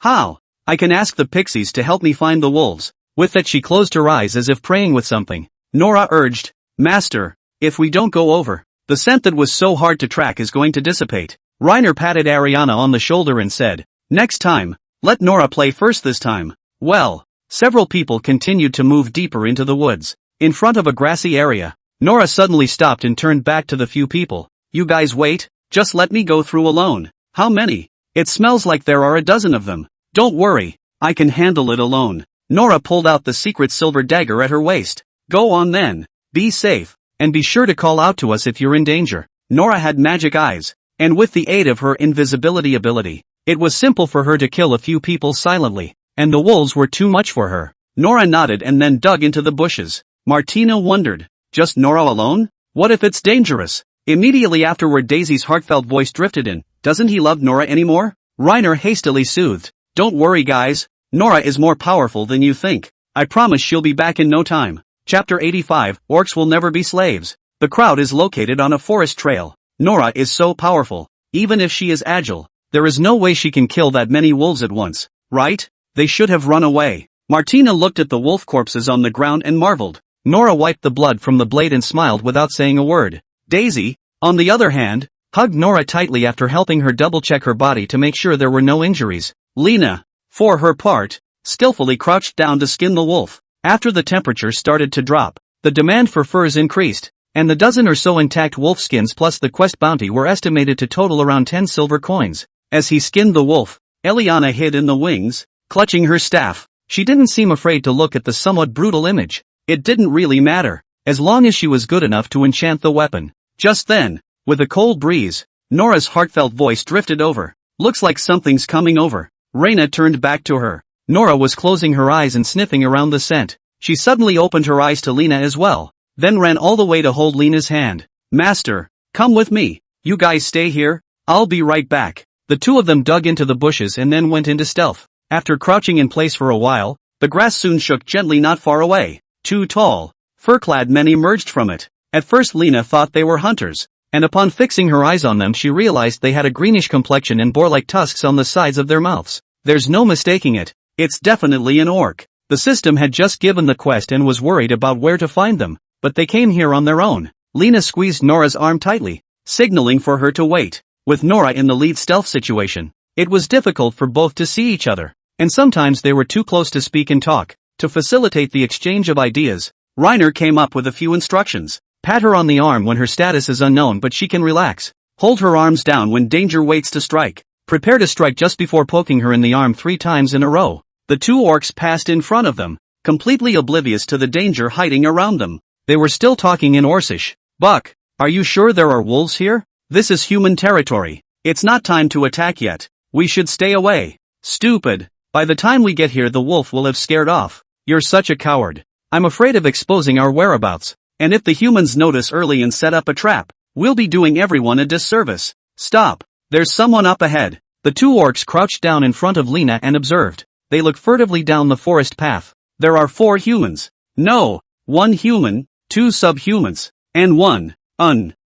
How?" "I can ask the pixies to help me find the wolves." With that she closed her eyes as if praying with something. Nora urged, "Master, if we don't go over, the scent that was so hard to track is going to dissipate." Reiner patted Ariana on the shoulder and said, "Next time, let Nora play first this time." Well, several people continued to move deeper into the woods. In front of a grassy area, Nora suddenly stopped and turned back to the few people. "You guys wait, just let me go through alone." "How many? It smells like there are a dozen of them." "Don't worry, I can handle it alone." Nora pulled out the secret silver dagger at her waist. "Go on then, be safe. And be sure to call out to us if you're in danger." Nora had magic eyes, and with the aid of her invisibility ability, it was simple for her to kill a few people silently, and the wolves were too much for her. Nora nodded and then dug into the bushes. Martina wondered, just Nora alone? What if it's dangerous? Immediately afterward Daisy's heartfelt voice drifted in. "Doesn't he love Nora anymore?" Reiner hastily soothed. "Don't worry guys, Nora is more powerful than you think. I promise she'll be back in no time." Chapter 85, Orcs Will Never Be Slaves. The crowd is located on a forest trail. Nora is so powerful. Even if she is agile, there is no way she can kill that many wolves at once, right? They should have run away. Martina looked at the wolf corpses on the ground and marveled. Nora wiped the blood from the blade and smiled without saying a word. Daisy, on the other hand, hugged Nora tightly after helping her double-check her body to make sure there were no injuries. Lena, for her part, skillfully crouched down to skin the wolf. After the temperature started to drop, the demand for furs increased, and the dozen or so intact wolf skins plus the quest bounty were estimated to total around 10 silver coins. As he skinned the wolf, Eliana hid in the wings, clutching her staff. She didn't seem afraid to look at the somewhat brutal image. It didn't really matter, as long as she was good enough to enchant the weapon. Just then, with a cold breeze, Nora's heartfelt voice drifted over. "Looks like something's coming over." Reina turned back to her. Nora was closing her eyes and sniffing around the scent. She suddenly opened her eyes to Lena as well, then ran all the way to hold Lena's hand. "Master, come with me. You guys stay here, I'll be right back." The two of them dug into the bushes and then went into stealth. After crouching in place for a while, the grass soon shook gently not far away. Two tall, fur-clad men emerged from it. At first Lena thought they were hunters, and upon fixing her eyes on them she realized they had a greenish complexion and boar-like tusks on the sides of their mouths. There's no mistaking it. It's definitely an orc. The system had just given the quest and was worried about where to find them, but they came here on their own. Lena squeezed Nora's arm tightly, signaling for her to wait. With Nora in the lead stealth situation, it was difficult for both to see each other, and sometimes they were too close to speak and talk. To facilitate the exchange of ideas, Reiner came up with a few instructions. Pat her on the arm when her status is unknown but she can relax. Hold her arms down when danger waits to strike. Prepare to strike just before poking her in the arm 3 times in a row. The two orcs passed in front of them, completely oblivious to the danger hiding around them. They were still talking in Orcish. "Buck, Are you sure there are wolves here? This is human territory. It's not time to attack yet. We should stay away. Stupid. By the time we get here the wolf will have scared off. You're such a coward. I'm afraid of exposing our whereabouts. And if the humans notice early and set up a trap, we'll be doing everyone a disservice. Stop. There's someone up ahead. The two orcs crouched down in front of Lena and observed. They look furtively down the forest path. There are 4 humans. No. 1 human, 2 subhumans, and 1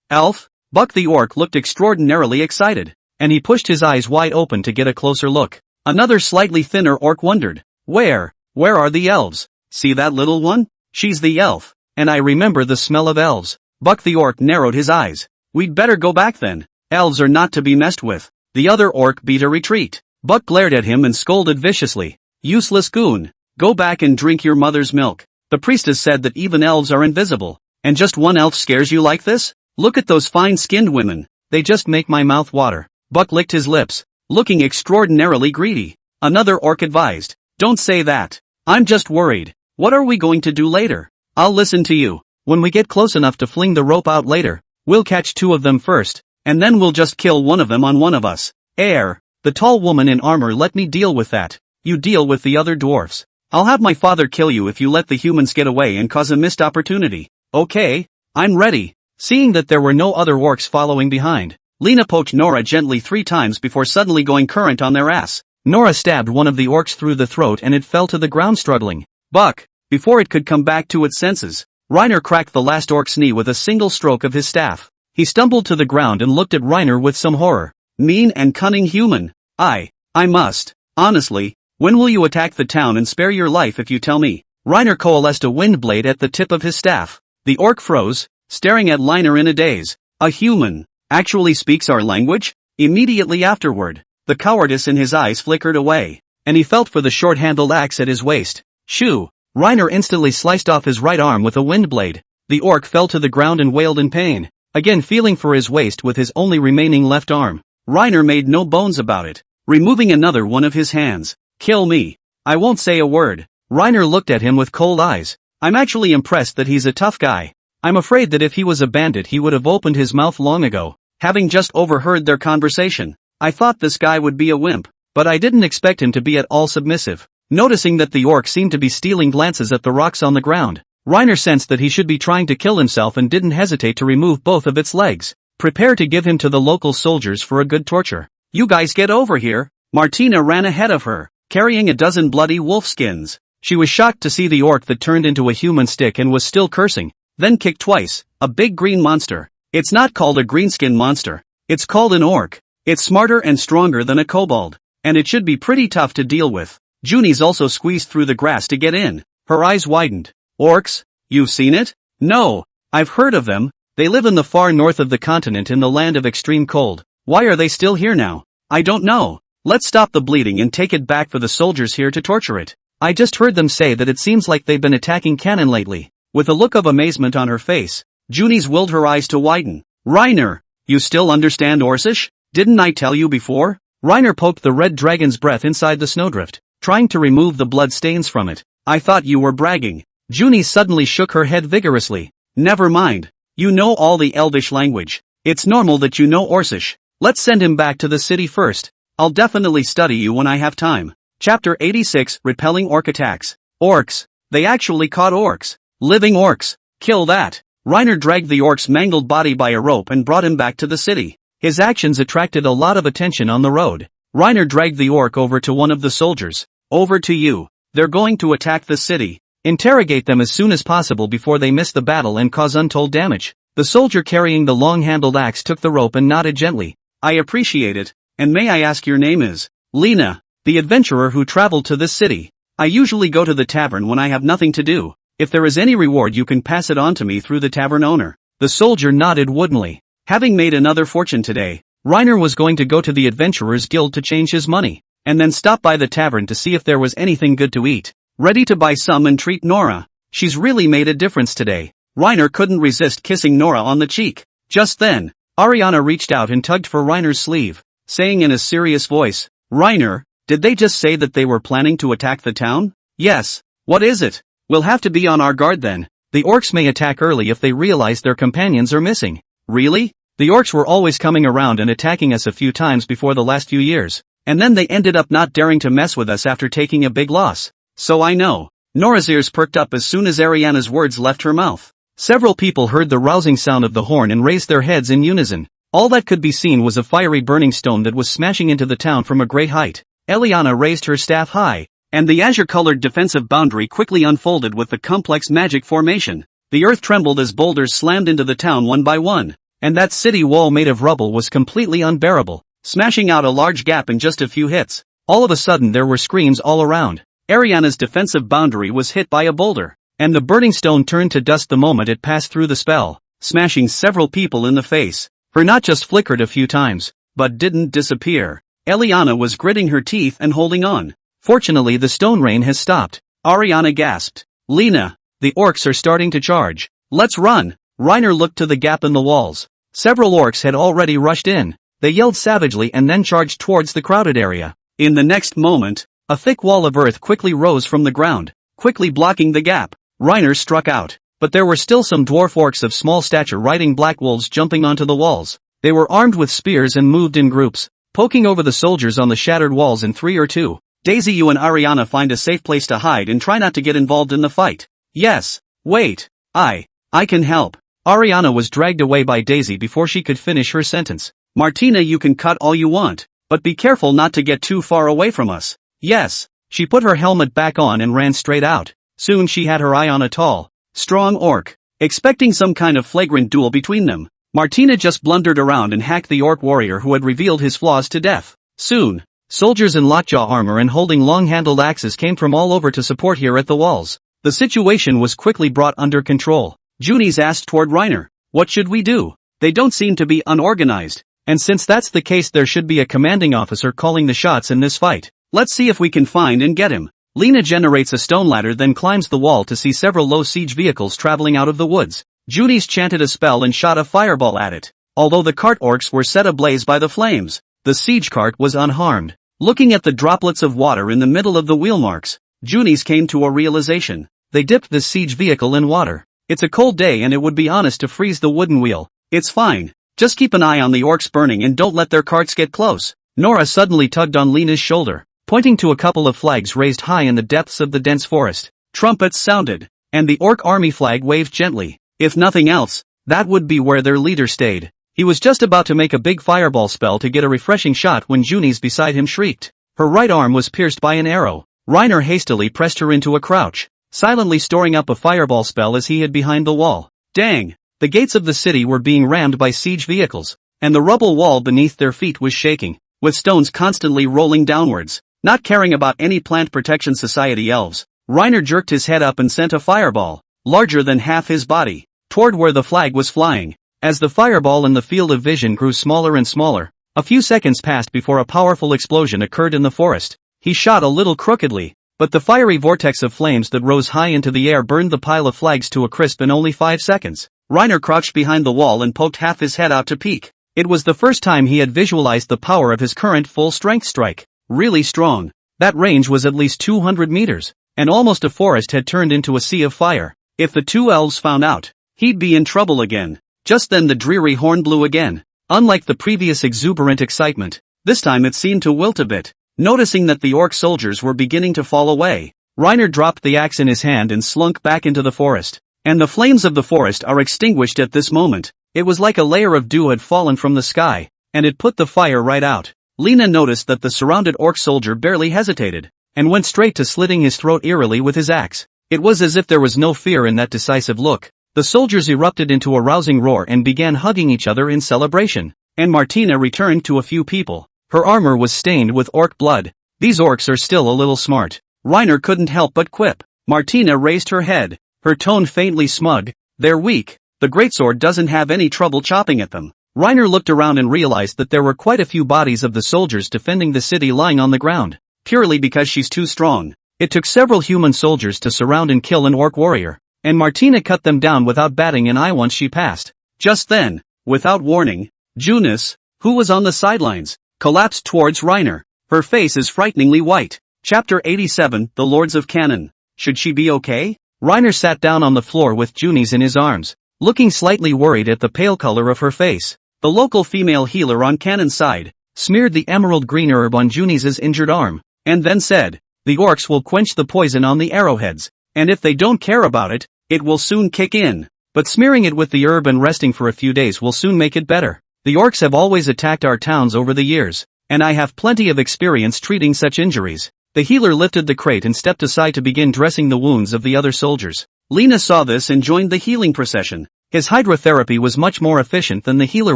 elf. Buck the orc looked extraordinarily excited, and he pushed his eyes wide open to get a closer look. Another slightly thinner orc wondered, where are the elves? See that little one? She's the elf, and I remember the smell of elves. Buck the orc narrowed his eyes. We'd better go back then. Elves are not to be messed with. The other orc beat a retreat. Buck glared at him and scolded viciously. Useless goon. Go back and drink your mother's milk. The priestess said that even elves are invisible. And just 1 elf scares you like this? Look at those fine-skinned women. They just make my mouth water. Buck licked his lips, looking extraordinarily greedy. Another orc advised. Don't say that. I'm just worried. What are we going to do later? I'll listen to you. When we get close enough to fling the rope out later, we'll catch 2 of them first, and then we'll just kill one of them on one of us. The tall woman in armor, let me deal with that. You deal with the other dwarfs. I'll have my father kill you if you let the humans get away and cause a missed opportunity. Okay, I'm ready. Seeing that there were no other orcs following behind, Lena poked Nora gently 3 times before suddenly going current on their ass. Nora stabbed one of the orcs through the throat and it fell to the ground struggling. Buck, before it could come back to its senses, Reiner cracked the last orc's knee with a single stroke of his staff. He stumbled to the ground and looked at Reiner with some horror. Mean and cunning human. I must. Honestly, when will you attack the town and spare your life if you tell me? Reiner coalesced a wind blade at the tip of his staff. The orc froze, staring at Reiner in a daze. A human actually speaks our language? Immediately afterward, the cowardice in his eyes flickered away, and he felt for the short-handled axe at his waist. Shoo! Reiner instantly sliced off his right arm with a wind blade. The orc fell to the ground and wailed in pain, again feeling for his waist with his only remaining left arm. Reiner made no bones about it, removing another one of his hands. Kill me. I won't say a word. Reiner looked at him with cold eyes. I'm actually impressed that he's a tough guy. I'm afraid that if he was a bandit he would have opened his mouth long ago, having just overheard their conversation. I thought this guy would be a wimp, but I didn't expect him to be at all submissive. Noticing that the orc seemed to be stealing glances at the rocks on the ground, Reiner sensed that he should be trying to kill himself and didn't hesitate to remove both of its legs, prepare to give him to the local soldiers for a good torture. You guys get over here. Martina ran ahead of her, carrying a dozen bloody wolf skins. She was shocked to see the orc that turned into a human stick and was still cursing, then kicked twice. A big green monster. It's not called a greenskin monster. It's called an orc. It's smarter and stronger than a kobold, and it should be pretty tough to deal with. Junis also squeezed through the grass to get in. Her eyes widened. Orcs? You've seen it? No. I've heard of them. They live in the far north of the continent in the land of extreme cold. Why are they still here now? I don't know. Let's stop the bleeding and take it back for the soldiers here to torture it. I just heard them say that it seems like they've been attacking cannon lately. With a look of amazement on her face, Junis willed her eyes to widen. Reiner, you still understand Orcish? Didn't I tell you before? Reiner poked the red dragon's breath inside the snowdrift, trying to remove the blood stains from it. I thought you were bragging. Junis suddenly shook her head vigorously. Never mind. You know all the Elvish language. It's normal that you know Orcish. Let's send him back to the city first. I'll definitely study you when I have time. Chapter 86, Repelling Orc Attacks. Orcs. They actually caught orcs. Living orcs. Kill that. Reiner dragged the orc's mangled body by a rope and brought him back to the city. His actions attracted a lot of attention on the road. Reiner dragged the orc over to one of the soldiers. Over to you. They're going to attack the city. Interrogate them as soon as possible before they miss the battle and cause untold damage. The soldier carrying the long-handled axe took the rope and nodded gently. I appreciate it. And may I ask your name is? Lena, the adventurer who traveled to this city. I usually go to the tavern when I have nothing to do. If there is any reward you can pass it on to me through the tavern owner. The soldier nodded woodenly. Having made another fortune today, Reiner was going to go to the Adventurers Guild to change his money, and then stop by the tavern to see if there was anything good to eat. Ready to buy some and treat Nora. She's really made a difference today. Reiner couldn't resist kissing Nora on the cheek. Just then, Ariana reached out and tugged for Reiner's sleeve, saying in a serious voice, Reiner, did they just say that they were planning to attack the town? Yes. What is it? We'll have to be on our guard then. The orcs may attack early if they realize their companions are missing. Really? The orcs were always coming around and attacking us a few times before the last few years, and then they ended up not daring to mess with us after taking a big loss. So I know. Nora's ears perked up as soon as Ariana's words left her mouth. Several people heard the rousing sound of the horn and raised their heads in unison. All that could be seen was a fiery burning stone that was smashing into the town from a great height. Eliana raised her staff high, and the azure-colored defensive boundary quickly unfolded with the complex magic formation. The earth trembled as boulders slammed into the town one by one, and that city wall made of rubble was completely unbearable, smashing out a large gap in just a few hits. All of a sudden there were screams all around. Ariana's defensive boundary was hit by a boulder, and the burning stone turned to dust the moment it passed through the spell, smashing several people in the face. Her not just flickered a few times, but didn't disappear. Eliana was gritting her teeth and holding on. Fortunately the stone rain has stopped. Ariana gasped. Lena, the orcs are starting to charge. Let's run. Reiner looked to the gap in the walls. Several orcs had already rushed in. They yelled savagely and then charged towards the crowded area. In the next moment, a thick wall of earth quickly rose from the ground, quickly blocking the gap. Reiner struck out, but there were still some dwarf orcs of small stature riding black wolves jumping onto the walls. They were armed with spears and moved in groups, poking over the soldiers on the shattered walls in 3 or 2. Daisy, you and Ariana find a safe place to hide and try not to get involved in the fight. Yes. Wait. I can help. Ariana was dragged away by Daisy before she could finish her sentence. Martina, you can cut all you want, but be careful not to get too far away from us. Yes. She put her helmet back on and ran straight out. Soon she had her eye on a tall, strong orc. Expecting some kind of flagrant duel between them, Martina just blundered around and hacked the orc warrior who had revealed his flaws to death. Soon, soldiers in lockjaw armor and holding long-handled axes came from all over to support here at the walls. The situation was quickly brought under control. Junis asked toward Reiner, what should we do? They don't seem to be unorganized, and since that's the case there should be a commanding officer calling the shots in this fight. Let's see if we can find and get him. Lena generates a stone ladder then climbs the wall to see several low siege vehicles traveling out of the woods. Junis chanted a spell and shot a fireball at it. Although the cart orcs were set ablaze by the flames, the siege cart was unharmed. Looking at the droplets of water in the middle of the wheel marks, Junis came to a realization. They dipped the siege vehicle in water. It's a cold day and it would be honest to freeze the wooden wheel. It's fine. Just keep an eye on the orcs burning and don't let their carts get close. Nora suddenly tugged on Lena's shoulder, pointing to a couple of flags raised high in the depths of the dense forest. Trumpets sounded, and the orc army flag waved gently. If nothing else, that would be where their leader stayed. He was just about to make a big fireball spell to get a refreshing shot when Junis beside him shrieked. Her right arm was pierced by an arrow. Reiner hastily pressed her into a crouch, silently storing up a fireball spell as he hid behind the wall. Dang! The gates of the city were being rammed by siege vehicles, and the rubble wall beneath their feet was shaking, with stones constantly rolling downwards. Not caring about any Plant Protection Society elves, Reiner jerked his head up and sent a fireball, larger than half his body, toward where the flag was flying. As the fireball in the field of vision grew smaller and smaller, a few seconds passed before a powerful explosion occurred in the forest. He shot a little crookedly, but the fiery vortex of flames that rose high into the air burned the pile of flags to a crisp in only 5 seconds. Reiner crouched behind the wall and poked half his head out to peek. It was the first time he had visualized the power of his current full-strength strike. Really strong. That range was at least 200 meters, and almost a forest had turned into a sea of fire. If the 2 elves found out, he'd be in trouble again. Just then the dreary horn blew again. Unlike the previous exuberant excitement, this time it seemed to wilt a bit. Noticing that the orc soldiers were beginning to fall away, Reiner dropped the axe in his hand and slunk back into the forest. And the flames of the forest are extinguished at this moment. It was like a layer of dew had fallen from the sky, and it put the fire right out. Lena noticed that the surrounded orc soldier barely hesitated, and went straight to slitting his throat eerily with his axe. It was as if there was no fear in that decisive look. The soldiers erupted into a rousing roar and began hugging each other in celebration. And Martina returned to a few people. Her armor was stained with orc blood. These orcs are still a little smart. Reiner couldn't help but quip. Martina raised her head, her tone faintly smug. They're weak. The greatsword doesn't have any trouble chopping at them. Reiner looked around and realized that there were quite a few bodies of the soldiers defending the city lying on the ground. Purely because she's too strong. It took several human soldiers to surround and kill an orc warrior, and Martina cut them down without batting an eye once she passed. Just then, without warning, Junis, who was on the sidelines, collapsed towards Reiner. Her face is frighteningly white. Chapter 87, The Lords of Cannon. Should she be okay? Reiner sat down on the floor with Junis in his arms. looking slightly worried at the pale color of her face. The local female healer on Cannon's side smeared the emerald green herb on Junis's injured arm, and then said, "The orcs will quench the poison on the arrowheads, and if they don't care about it, it will soon kick in. But smearing it with the herb and resting for a few days will soon make it better. The orcs have always attacked our towns over the years, and I have plenty of experience treating such injuries." The healer lifted the crate and stepped aside to begin dressing the wounds of the other soldiers. Lena saw this and joined the healing procession. His hydrotherapy was much more efficient than the healer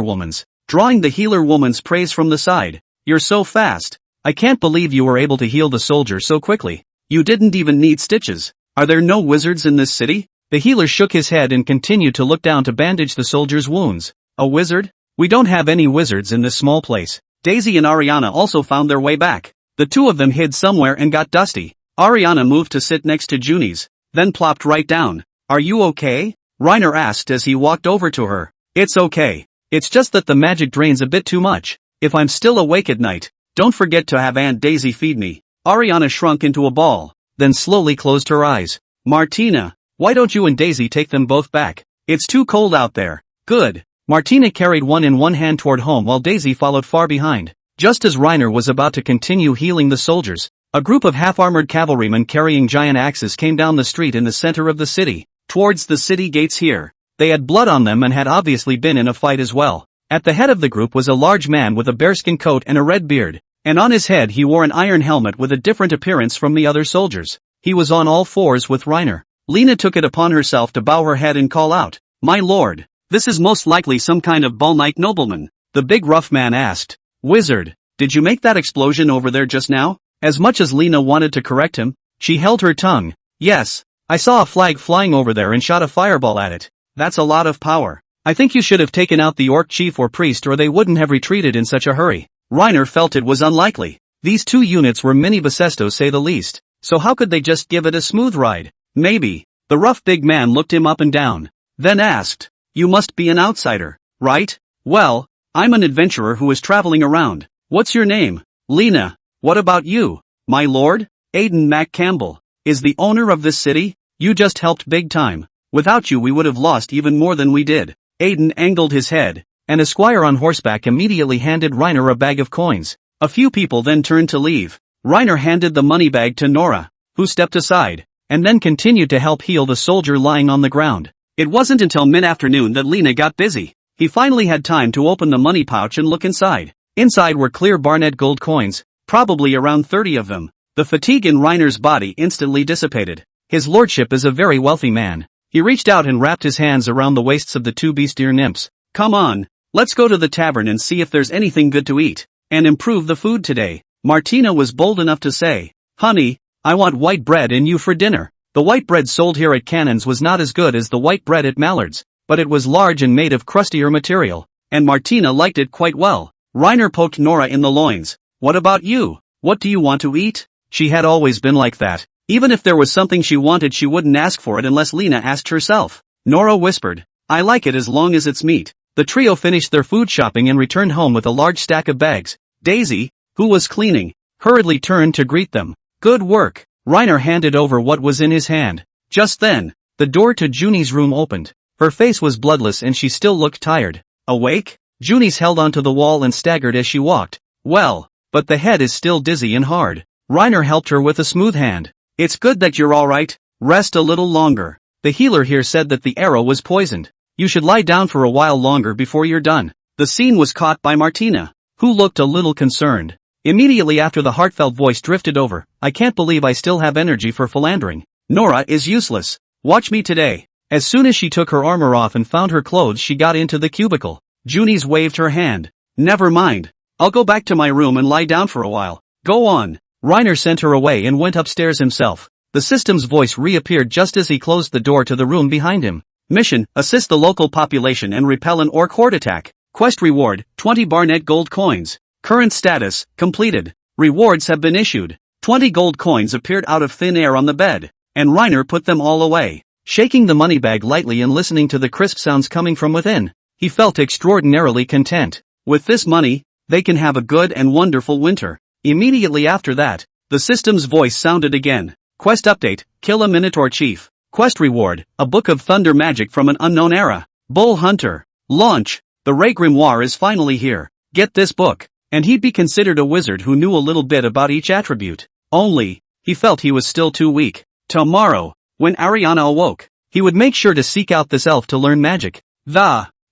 woman's. Drawing the healer woman's praise from the side, "You're so fast. I can't believe you were able to heal the soldier so quickly. You didn't even need stitches. Are there no wizards in this city?" The healer shook his head and continued to look down to bandage the soldier's wounds. "A wizard? We don't have any wizards in this small place." Daisy and Ariana also found their way back. The two of them hid somewhere and got dusty. Ariana moved to sit next to Junis, then plopped right down. "Are you okay?" Reiner asked as he walked over to her. "It's okay. It's just that the magic drains a bit too much. If I'm still awake at night, don't forget to have Aunt Daisy feed me." Ariana shrunk into a ball, then slowly closed her eyes. "Martina, why don't you and Daisy take them both back? It's too cold out there." "Good." Martina carried one in one hand toward home while Daisy followed far behind. Just as Reiner was about to continue healing the soldiers, a group of half-armored cavalrymen carrying giant axes came down the street in the center of the city, towards the city gates here. They had blood on them and had obviously been in a fight as well. At the head of the group was a large man with a bearskin coat and a red beard, and on his head he wore an iron helmet with a different appearance from the other soldiers. He was on all fours with Reiner. Lena took it upon herself to bow her head and call out, "My lord, this is most likely some kind of Bull Knight nobleman." The big rough man asked, "Wizard, did you make that explosion over there just now?" As much as Lena wanted to correct him, she held her tongue. "Yes, I saw a flag flying over there and shot a fireball at it. That's a lot of power. I think you should have taken out the orc chief or priest or they wouldn't have retreated in such a hurry." Reiner felt it was unlikely. These two units were mini Bacestos say the least, so how could they just give it a smooth ride? "Maybe." The rough big man looked him up and down, then asked, "You must be an outsider, right?" "Well, I'm an adventurer who is traveling around. What's your name?" "Lena. What about you?" "My lord, Aiden Mac Campbell, is the owner of this city. You just helped big time. Without you we would have lost even more than we did." Aiden angled his head, and a squire on horseback immediately handed Reiner a bag of coins. A few people then turned to leave. Reiner handed the money bag to Nora, who stepped aside, and then continued to help heal the soldier lying on the ground. It wasn't until mid-afternoon that Lena got busy. He finally had time to open the money pouch and look inside. Inside were clear Barnet gold coins, probably around 30 of them. The fatigue in Reiner's body instantly dissipated. His lordship is a very wealthy man. He reached out and wrapped his hands around the waists of the two bestier nymphs. "Come on, let's go to the tavern and see if there's anything good to eat, and improve the food today." Martina was bold enough to say, "Honey, I want white bread and you for dinner." The white bread sold here at Cannon's was not as good as the white bread at Mallard's, but it was large and made of crustier material, and Martina liked it quite well. Reiner poked Nora in the loins. "What about you? What do you want to eat?" She had always been like that. Even if there was something she wanted she wouldn't ask for it unless Lena asked herself. Nora whispered, "I like it as long as it's meat." The trio finished their food shopping and returned home with a large stack of bags. Daisy, who was cleaning, hurriedly turned to greet them. "Good work." Reiner handed over what was in his hand. Just then, the door to Junis' room opened. Her face was bloodless and she still looked tired. "Awake?" Junis held onto the wall and staggered as she walked. "Well, but the head is still dizzy and hard." Reiner helped her with a smooth hand. "It's good that you're alright. Rest a little longer. The healer here said that the arrow was poisoned. You should lie down for a while longer before you're done." The scene was caught by Martina, who looked a little concerned. Immediately after the heartfelt voice drifted over, "I can't believe I still have energy for philandering. Nora is useless. Watch me today." As soon as she took her armor off and found her clothes she got into the cubicle. Junis waved her hand. "Never mind. I'll go back to my room and lie down for a while. Go on." Reiner sent her away and went upstairs himself. The system's voice reappeared just as he closed the door to the room behind him. "Mission, assist the local population and repel an orc horde attack. Quest reward, 20 Barnet gold coins. Current status, completed. Rewards have been issued." 20 gold coins appeared out of thin air on the bed, and Reiner put them all away. Shaking the money bag lightly and listening to the crisp sounds coming from within, he felt extraordinarily content. With this money, they can have a good and wonderful winter. Immediately after that, the system's voice sounded again. "Quest update, kill a Minotaur chief. Quest reward, a book of thunder magic from an unknown era. Bull Hunter. Launch. The Ray Grimoire is finally here. Get this book. And he'd be considered a wizard who knew a little bit about each attribute. Only, he felt he was still too weak. Tomorrow, when Ariana awoke, he would make sure to seek out this elf to learn magic.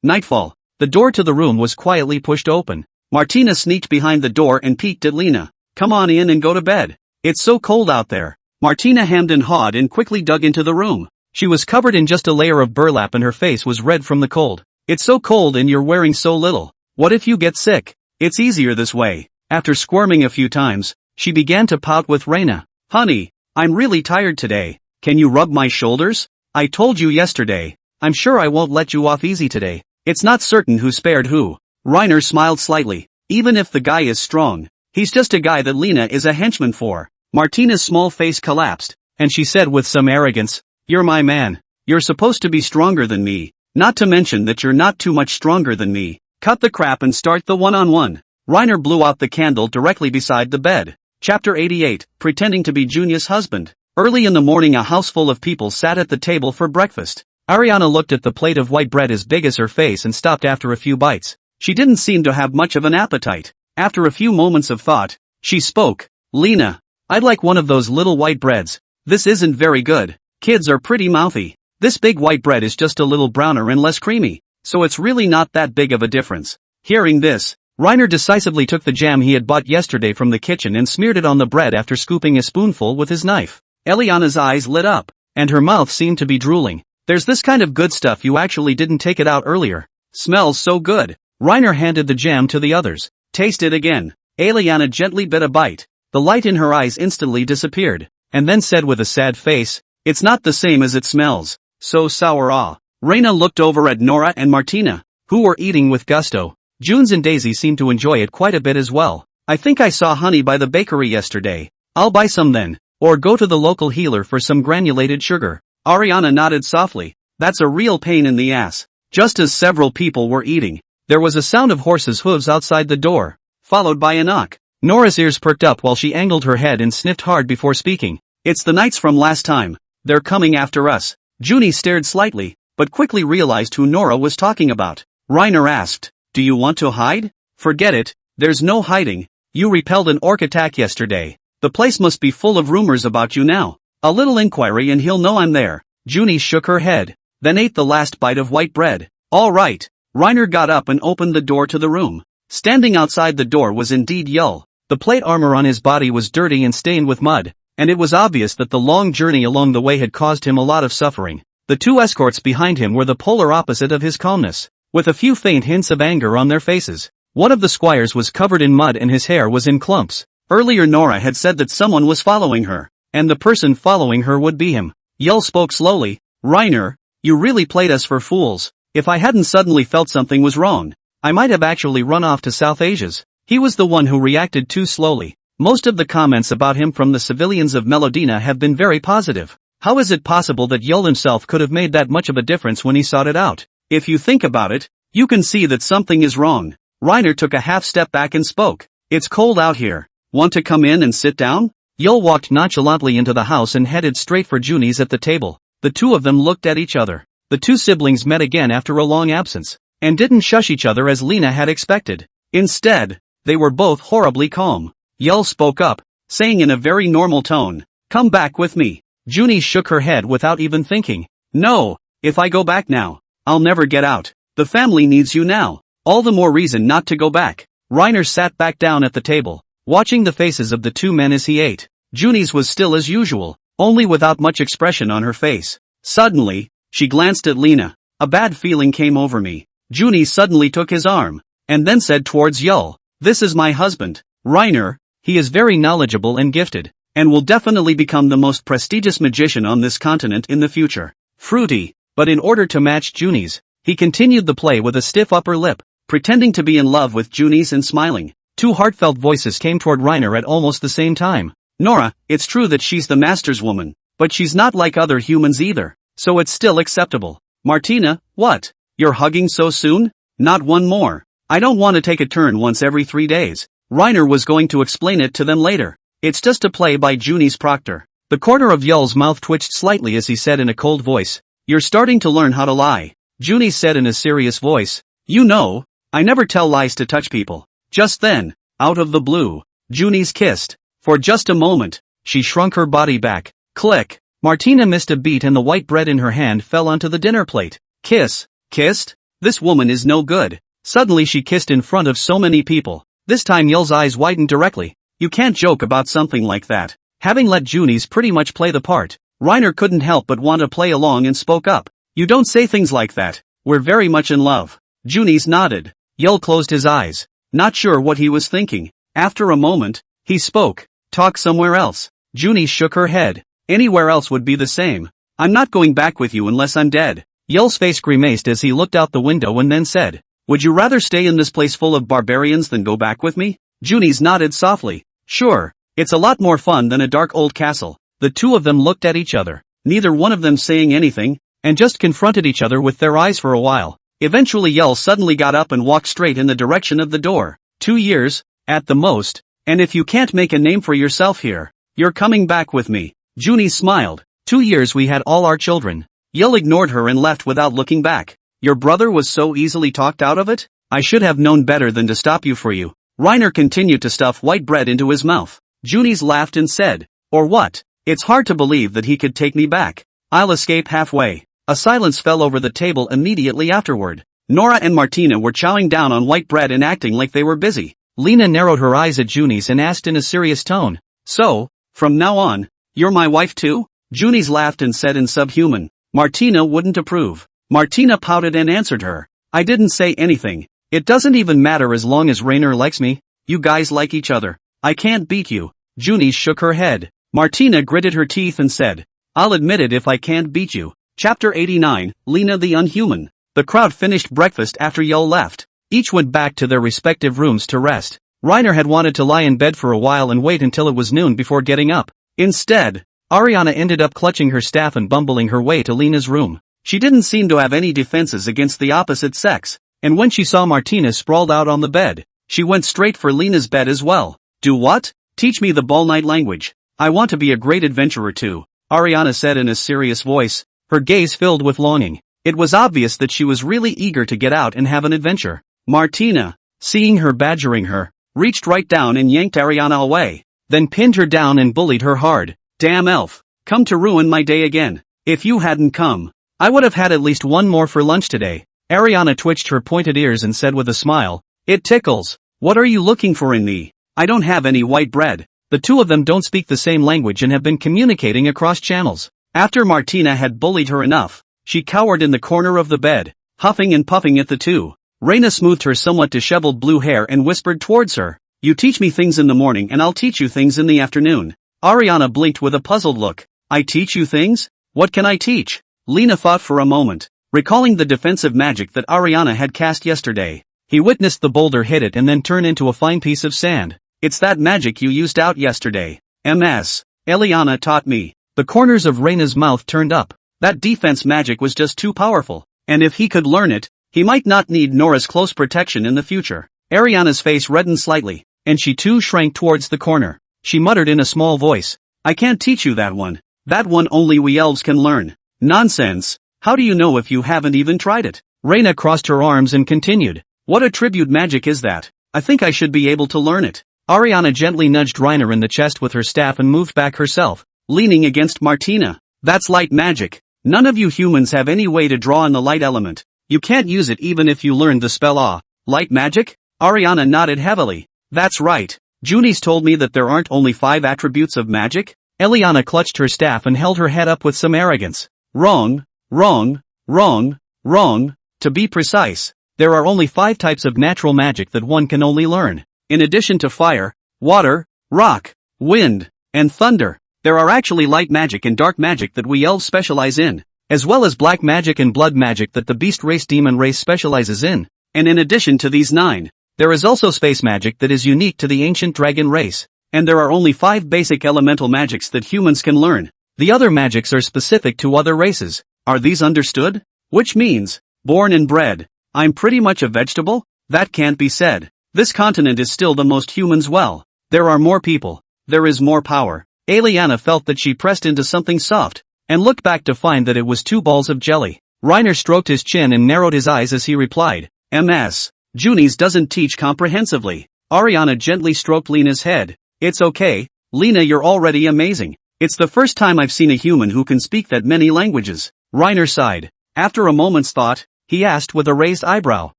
Nightfall. The door to the room was quietly pushed open. Martina sneaked behind the door and peeked at Lena. Come on in and go to bed. It's so cold out there. Martina hemmed and hawed and quickly dug into the room. She was covered in just a layer of burlap and her face was red from the cold. It's so cold and you're wearing so little. What if you get sick? It's easier this way. After squirming a few times, she began to pout with Reina. Honey, I'm really tired today. Can you rub my shoulders? I told you yesterday. I'm sure I won't let you off easy today. It's not certain who spared who. Reiner smiled slightly. Even if the guy is strong, he's just a guy that Lena is a henchman for. Martina's small face collapsed, and she said with some arrogance, You're my man. You're supposed to be stronger than me. Not to mention that you're not too much stronger than me. Cut the crap and start the one-on-one. Reiner blew out the candle directly beside the bed. Chapter 88, Pretending to be Junis' husband. Early in the morning a house full of people sat at the table for breakfast. Ariana looked at the plate of white bread as big as her face and stopped after a few bites. She didn't seem to have much of an appetite. After a few moments of thought, she spoke. Lena, I'd like one of those little white breads. This isn't very good. Kids are pretty mouthy. This big white bread is just a little browner and less creamy, so it's really not that big of a difference. Hearing this, Reiner decisively took the jam he had bought yesterday from the kitchen and smeared it on the bread after scooping a spoonful with his knife. Eliana's eyes lit up, and her mouth seemed to be drooling. There's this kind of good stuff you actually didn't take it out earlier. Smells so good. Reiner handed the jam to the others. Taste it again. Eliana gently bit a bite. The light in her eyes instantly disappeared, and then said with a sad face, It's not the same as it smells. So sour. Reina looked over at Nora and Martina, who were eating with gusto. Junes and Daisy seemed to enjoy it quite a bit as well. I think I saw honey by the bakery yesterday. I'll buy some then, or go to the local healer for some granulated sugar. Ariana nodded softly. That's a real pain in the ass. Just as several people were eating, there was a sound of horses' hooves outside the door, followed by a knock. Nora's ears perked up while she angled her head and sniffed hard before speaking. It's the knights from last time. They're coming after us. Junie stared slightly, but quickly realized who Nora was talking about. Reiner asked, Do you want to hide? Forget it, there's no hiding. You repelled an orc attack yesterday. The place must be full of rumors about you now. A little inquiry and he'll know I'm there. Junie shook her head, then ate the last bite of white bread. All right. Reiner got up and opened the door to the room. Standing outside the door was indeed Yul. The plate armor on his body was dirty and stained with mud, and it was obvious that the long journey along the way had caused him a lot of suffering. The two escorts behind him were the polar opposite of his calmness, with a few faint hints of anger on their faces. One of the squires was covered in mud and his hair was in clumps. Earlier Nora had said that someone was following her, and the person following her would be him. Yul spoke slowly. Reiner, you really played us for fools. If I hadn't suddenly felt something was wrong, I might have actually run off to South Asia's. He was the one who reacted too slowly. Most of the comments about him from the civilians of Melodina have been very positive. How is it possible that Yul himself could have made that much of a difference when he sought it out? If you think about it, you can see that something is wrong. Reiner took a half step back and spoke. It's cold out here. Want to come in and sit down? Yul walked nonchalantly into the house and headed straight for Junie's at the table. The two of them looked at each other. The two siblings met again after a long absence, and didn't shush each other as Lena had expected. Instead, they were both horribly calm. Yul spoke up, saying in a very normal tone, Come back with me. Junie shook her head without even thinking. No, if I go back now, I'll never get out. The family needs you now. All the more reason not to go back. Reiner sat back down at the table, watching the faces of the two men as he ate. Junie's was still as usual, only without much expression on her face. Suddenly, she glanced at Lena. A bad feeling came over me. Junie suddenly took his arm, and then said towards Yul, This is my husband, Reiner. He is very knowledgeable and gifted, and will definitely become the most prestigious magician on this continent in the future. Fruity, but in order to match Junie's, he continued the play with a stiff upper lip, pretending to be in love with Junie's and smiling. Two heartfelt voices came toward Reiner at almost the same time. Nora, it's true that she's the master's woman, but she's not like other humans either, so it's still acceptable. Martina, what? You're hugging so soon? Not one more. I don't want to take a turn once every 3 days. Reiner was going to explain it to them later. It's just a play by Junie's proctor. The corner of Yul's mouth twitched slightly as he said in a cold voice, You're starting to learn how to lie. Junis said in a serious voice. You know, I never tell lies to touch people. Just then, out of the blue, Junis kissed. For just a moment, she shrunk her body back. Click. Martina missed a beat and the white bread in her hand fell onto the dinner plate. Kiss. Kissed? This woman is no good. Suddenly she kissed in front of so many people. This time Yell's eyes widened directly. You can't joke about something like that. Having let Junis pretty much play the part, Reiner couldn't help but want to play along and spoke up. You don't say things like that. We're very much in love. Junis nodded. Yell closed his eyes, not sure what he was thinking. After a moment, he spoke. Talk somewhere else. Junis shook her head. Anywhere else would be the same. I'm not going back with you unless I'm dead. Yell's face grimaced as he looked out the window and then said, would you rather stay in this place full of barbarians than go back with me? Junis nodded softly. Sure, it's a lot more fun than a dark old castle. The two of them looked at each other, neither one of them saying anything, and just confronted each other with their eyes for a while. Eventually Yell suddenly got up and walked straight in the direction of the door. 2 years, at the most, and if you can't make a name for yourself here, you're coming back with me. Junis smiled. 2 years we had all our children. Yell ignored her and left without looking back. Your brother was so easily talked out of it? I should have known better than to stop you for you. Reiner continued to stuff white bread into his mouth. Junis laughed and said, or what? It's hard to believe that he could take me back. I'll escape halfway. A silence fell over the table immediately afterward. Nora and Martina were chowing down on white bread and acting like they were busy. Lena narrowed her eyes at Junis and asked in a serious tone. So, from now on, you're my wife too? Junis laughed and said in subhuman. Martina wouldn't approve. Martina pouted and answered her. I didn't say anything. It doesn't even matter as long as Reiner likes me. You guys like each other. I can't beat you. Junis shook her head. Martina gritted her teeth and said, I'll admit it if I can't beat you. Chapter 89, Lena the Unhuman. The crowd finished breakfast after Yell left. Each went back to their respective rooms to rest. Reiner had wanted to lie in bed for a while and wait until it was noon before getting up. Instead, Ariana ended up clutching her staff and bumbling her way to Lena's room. She didn't seem to have any defenses against the opposite sex, and when she saw Martina sprawled out on the bed, she went straight for Lena's bed as well. Do what? Teach me the ball night language. I want to be a great adventurer too, Ariana said in a serious voice, her gaze filled with longing. It was obvious that she was really eager to get out and have an adventure. Martina, seeing her badgering her, reached right down and yanked Ariana away, then pinned her down and bullied her hard. Damn elf, come to ruin my day again. If you hadn't come, I would have had at least one more for lunch today. Ariana twitched her pointed ears and said with a smile, it tickles. What are you looking for in me? I don't have any white bread. The two of them don't speak the same language and have been communicating across channels. After Martina had bullied her enough, she cowered in the corner of the bed, huffing and puffing at the two. Reina smoothed her somewhat disheveled blue hair and whispered towards her. You teach me things in the morning and I'll teach you things in the afternoon. Ariana blinked with a puzzled look. I teach you things? What can I teach? Lena thought for a moment, recalling the defensive magic that Ariana had cast yesterday. He witnessed the boulder hit it and then turn into a fine piece of sand. It's that magic you used out yesterday. MS. Eliana taught me. The corners of Reina's mouth turned up. That defense magic was just too powerful, and if he could learn it, he might not need Nora's close protection in the future. Ariana's face reddened slightly, and she too shrank towards the corner. She muttered in a small voice. I can't teach you that one. That one only we elves can learn. Nonsense. How do you know if you haven't even tried it? Reina crossed her arms and continued. What attribute magic is that? I think I should be able to learn it. Ariana gently nudged Reiner in the chest with her staff and moved back herself, leaning against Martina. That's light magic. None of you humans have any way to draw on the light element. You can't use it even if you learned the spell light magic? Ariana nodded heavily. That's right. Junis told me that there aren't only 5 attributes of magic. Eliana clutched her staff and held her head up with some arrogance. Wrong, wrong, wrong, wrong. To be precise, there are only 5 types of natural magic that one can only learn. In addition to fire, water, rock, wind, and thunder, there are actually light magic and dark magic that we elves specialize in, as well as black magic and blood magic that the beast race demon race specializes in. And in addition to these 9, there is also space magic that is unique to the ancient dragon race. And there are only 5 basic elemental magics that humans can learn. The other magics are specific to other races. Are these understood? Which means, born and bred, I'm pretty much a vegetable? That can't be said. This continent is still the most humans. Well, there are more people. There is more power. Eliana felt that she pressed into something soft, and looked back to find that it was 2 balls of jelly. Reiner stroked his chin and narrowed his eyes as he replied, MS. Junis doesn't teach comprehensively. Ariana gently stroked Lena's head. It's okay, Lena, you're already amazing. It's the first time I've seen a human who can speak that many languages. Reiner sighed. After a moment's thought, he asked with a raised eyebrow,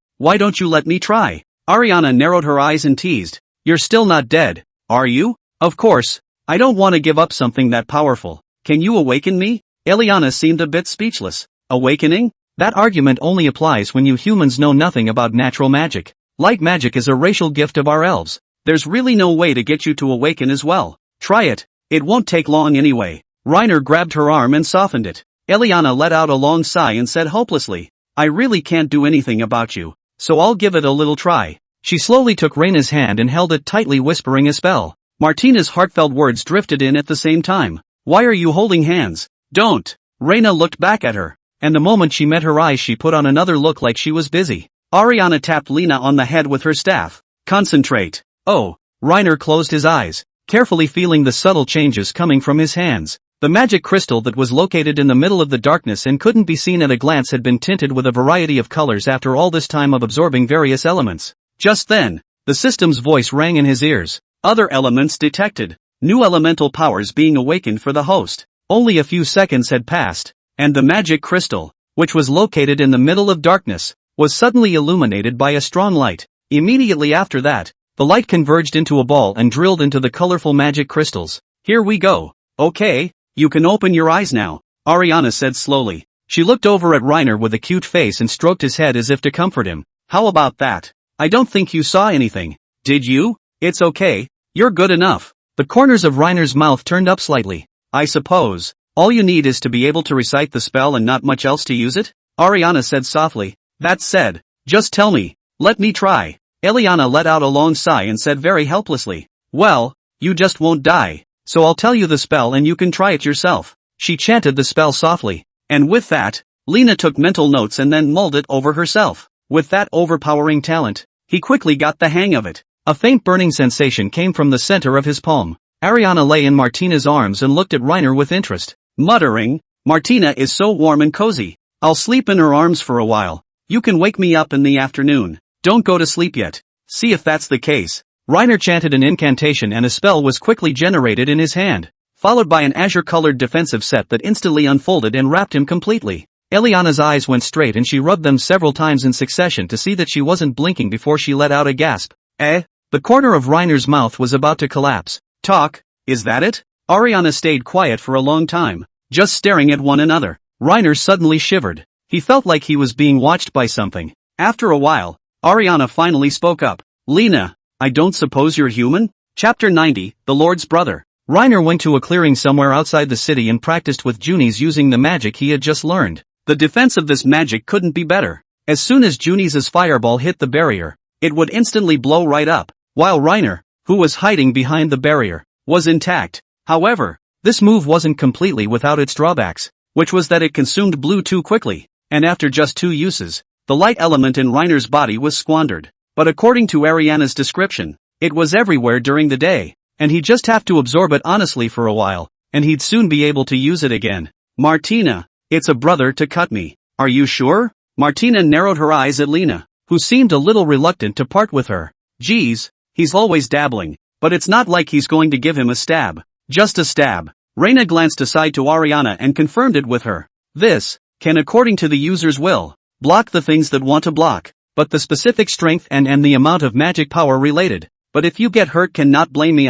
why don't you let me try? Ariana narrowed her eyes and teased, you're still not dead, are you? Of course. I don't want to give up something that powerful. Can you awaken me? Eliana seemed a bit speechless. Awakening? That argument only applies when you humans know nothing about natural magic. Light magic is a racial gift of our elves. There's really no way to get you to awaken as well. Try it. It won't take long anyway. Reiner grabbed her arm and softened it. Eliana let out a long sigh and said hopelessly, I really can't do anything about you, so I'll give it a little try. She slowly took Reina's hand and held it tightly, whispering a spell. Martina's heartfelt words drifted in at the same time. Why are you holding hands? Don't. Reina looked back at her, and the moment she met her eyes she put on another look like she was busy. Ariana tapped Lena on the head with her staff. Concentrate. Oh. Reiner closed his eyes, carefully feeling the subtle changes coming from his hands. The magic crystal that was located in the middle of the darkness and couldn't be seen at a glance had been tinted with a variety of colors after all this time of absorbing various elements. Just then, the system's voice rang in his ears. Other elements detected. New elemental powers being awakened for the host. Only a few seconds had passed, and the magic crystal, which was located in the middle of darkness, was suddenly illuminated by a strong light. Immediately after that, the light converged into a ball and drilled into the colorful magic crystals. Here we go. Okay, you can open your eyes now, Ariana said slowly. She looked over at Reiner with a cute face and stroked his head as if to comfort him. How about that? I don't think you saw anything. Did you? It's okay. You're good enough. The corners of Reiner's mouth turned up slightly. I suppose. All you need is to be able to recite the spell and not much else to use it? Ariana said softly. That said, just tell me. Let me try. Eliana let out a long sigh and said very helplessly. Well, you just won't die. So I'll tell you the spell and you can try it yourself. She chanted the spell softly. And with that, Lena took mental notes and then mulled it over herself. With that overpowering talent, he quickly got the hang of it. A faint burning sensation came from the center of his palm. Ariana lay in Martina's arms and looked at Reiner with interest, muttering, Martina is so warm and cozy. I'll sleep in her arms for a while. You can wake me up in the afternoon. Don't go to sleep yet. See if that's the case. Reiner chanted an incantation and a spell was quickly generated in his hand, followed by an azure-colored defensive set that instantly unfolded and wrapped him completely. Eliana's eyes went straight and she rubbed them several times in succession to see that she wasn't blinking before she let out a gasp. The corner of Reiner's mouth was about to collapse. Talk, is that it? Ariana stayed quiet for a long time, just staring at one another. Reiner suddenly shivered. He felt like he was being watched by something. After a while, Ariana finally spoke up. Lena, I don't suppose you're human? Chapter 90, The Lord's Brother. Reiner went to a clearing somewhere outside the city and practiced with Junis using the magic he had just learned. The defense of this magic couldn't be better. As soon as Junis' fireball hit the barrier, it would instantly blow right up, while Reiner, who was hiding behind the barrier, was intact. However, this move wasn't completely without its drawbacks, which was that it consumed blue too quickly, and after just 2 uses, the light element in Reiner's body was squandered. But according to Ariana's description, it was everywhere during the day, and he'd just have to absorb it honestly for a while, and he'd soon be able to use it again. Martina, it's a brother to cut me. Are you sure? Martina narrowed her eyes at Lena, who seemed a little reluctant to part with her. Geez, he's always dabbling, but it's not like he's going to give him a stab. Just a stab. Reina glanced aside to Ariana and confirmed it with her. This can, according to the user's will, block the things that want to block, but the specific strength and the amount of magic power related. But if you get hurt, cannot blame me.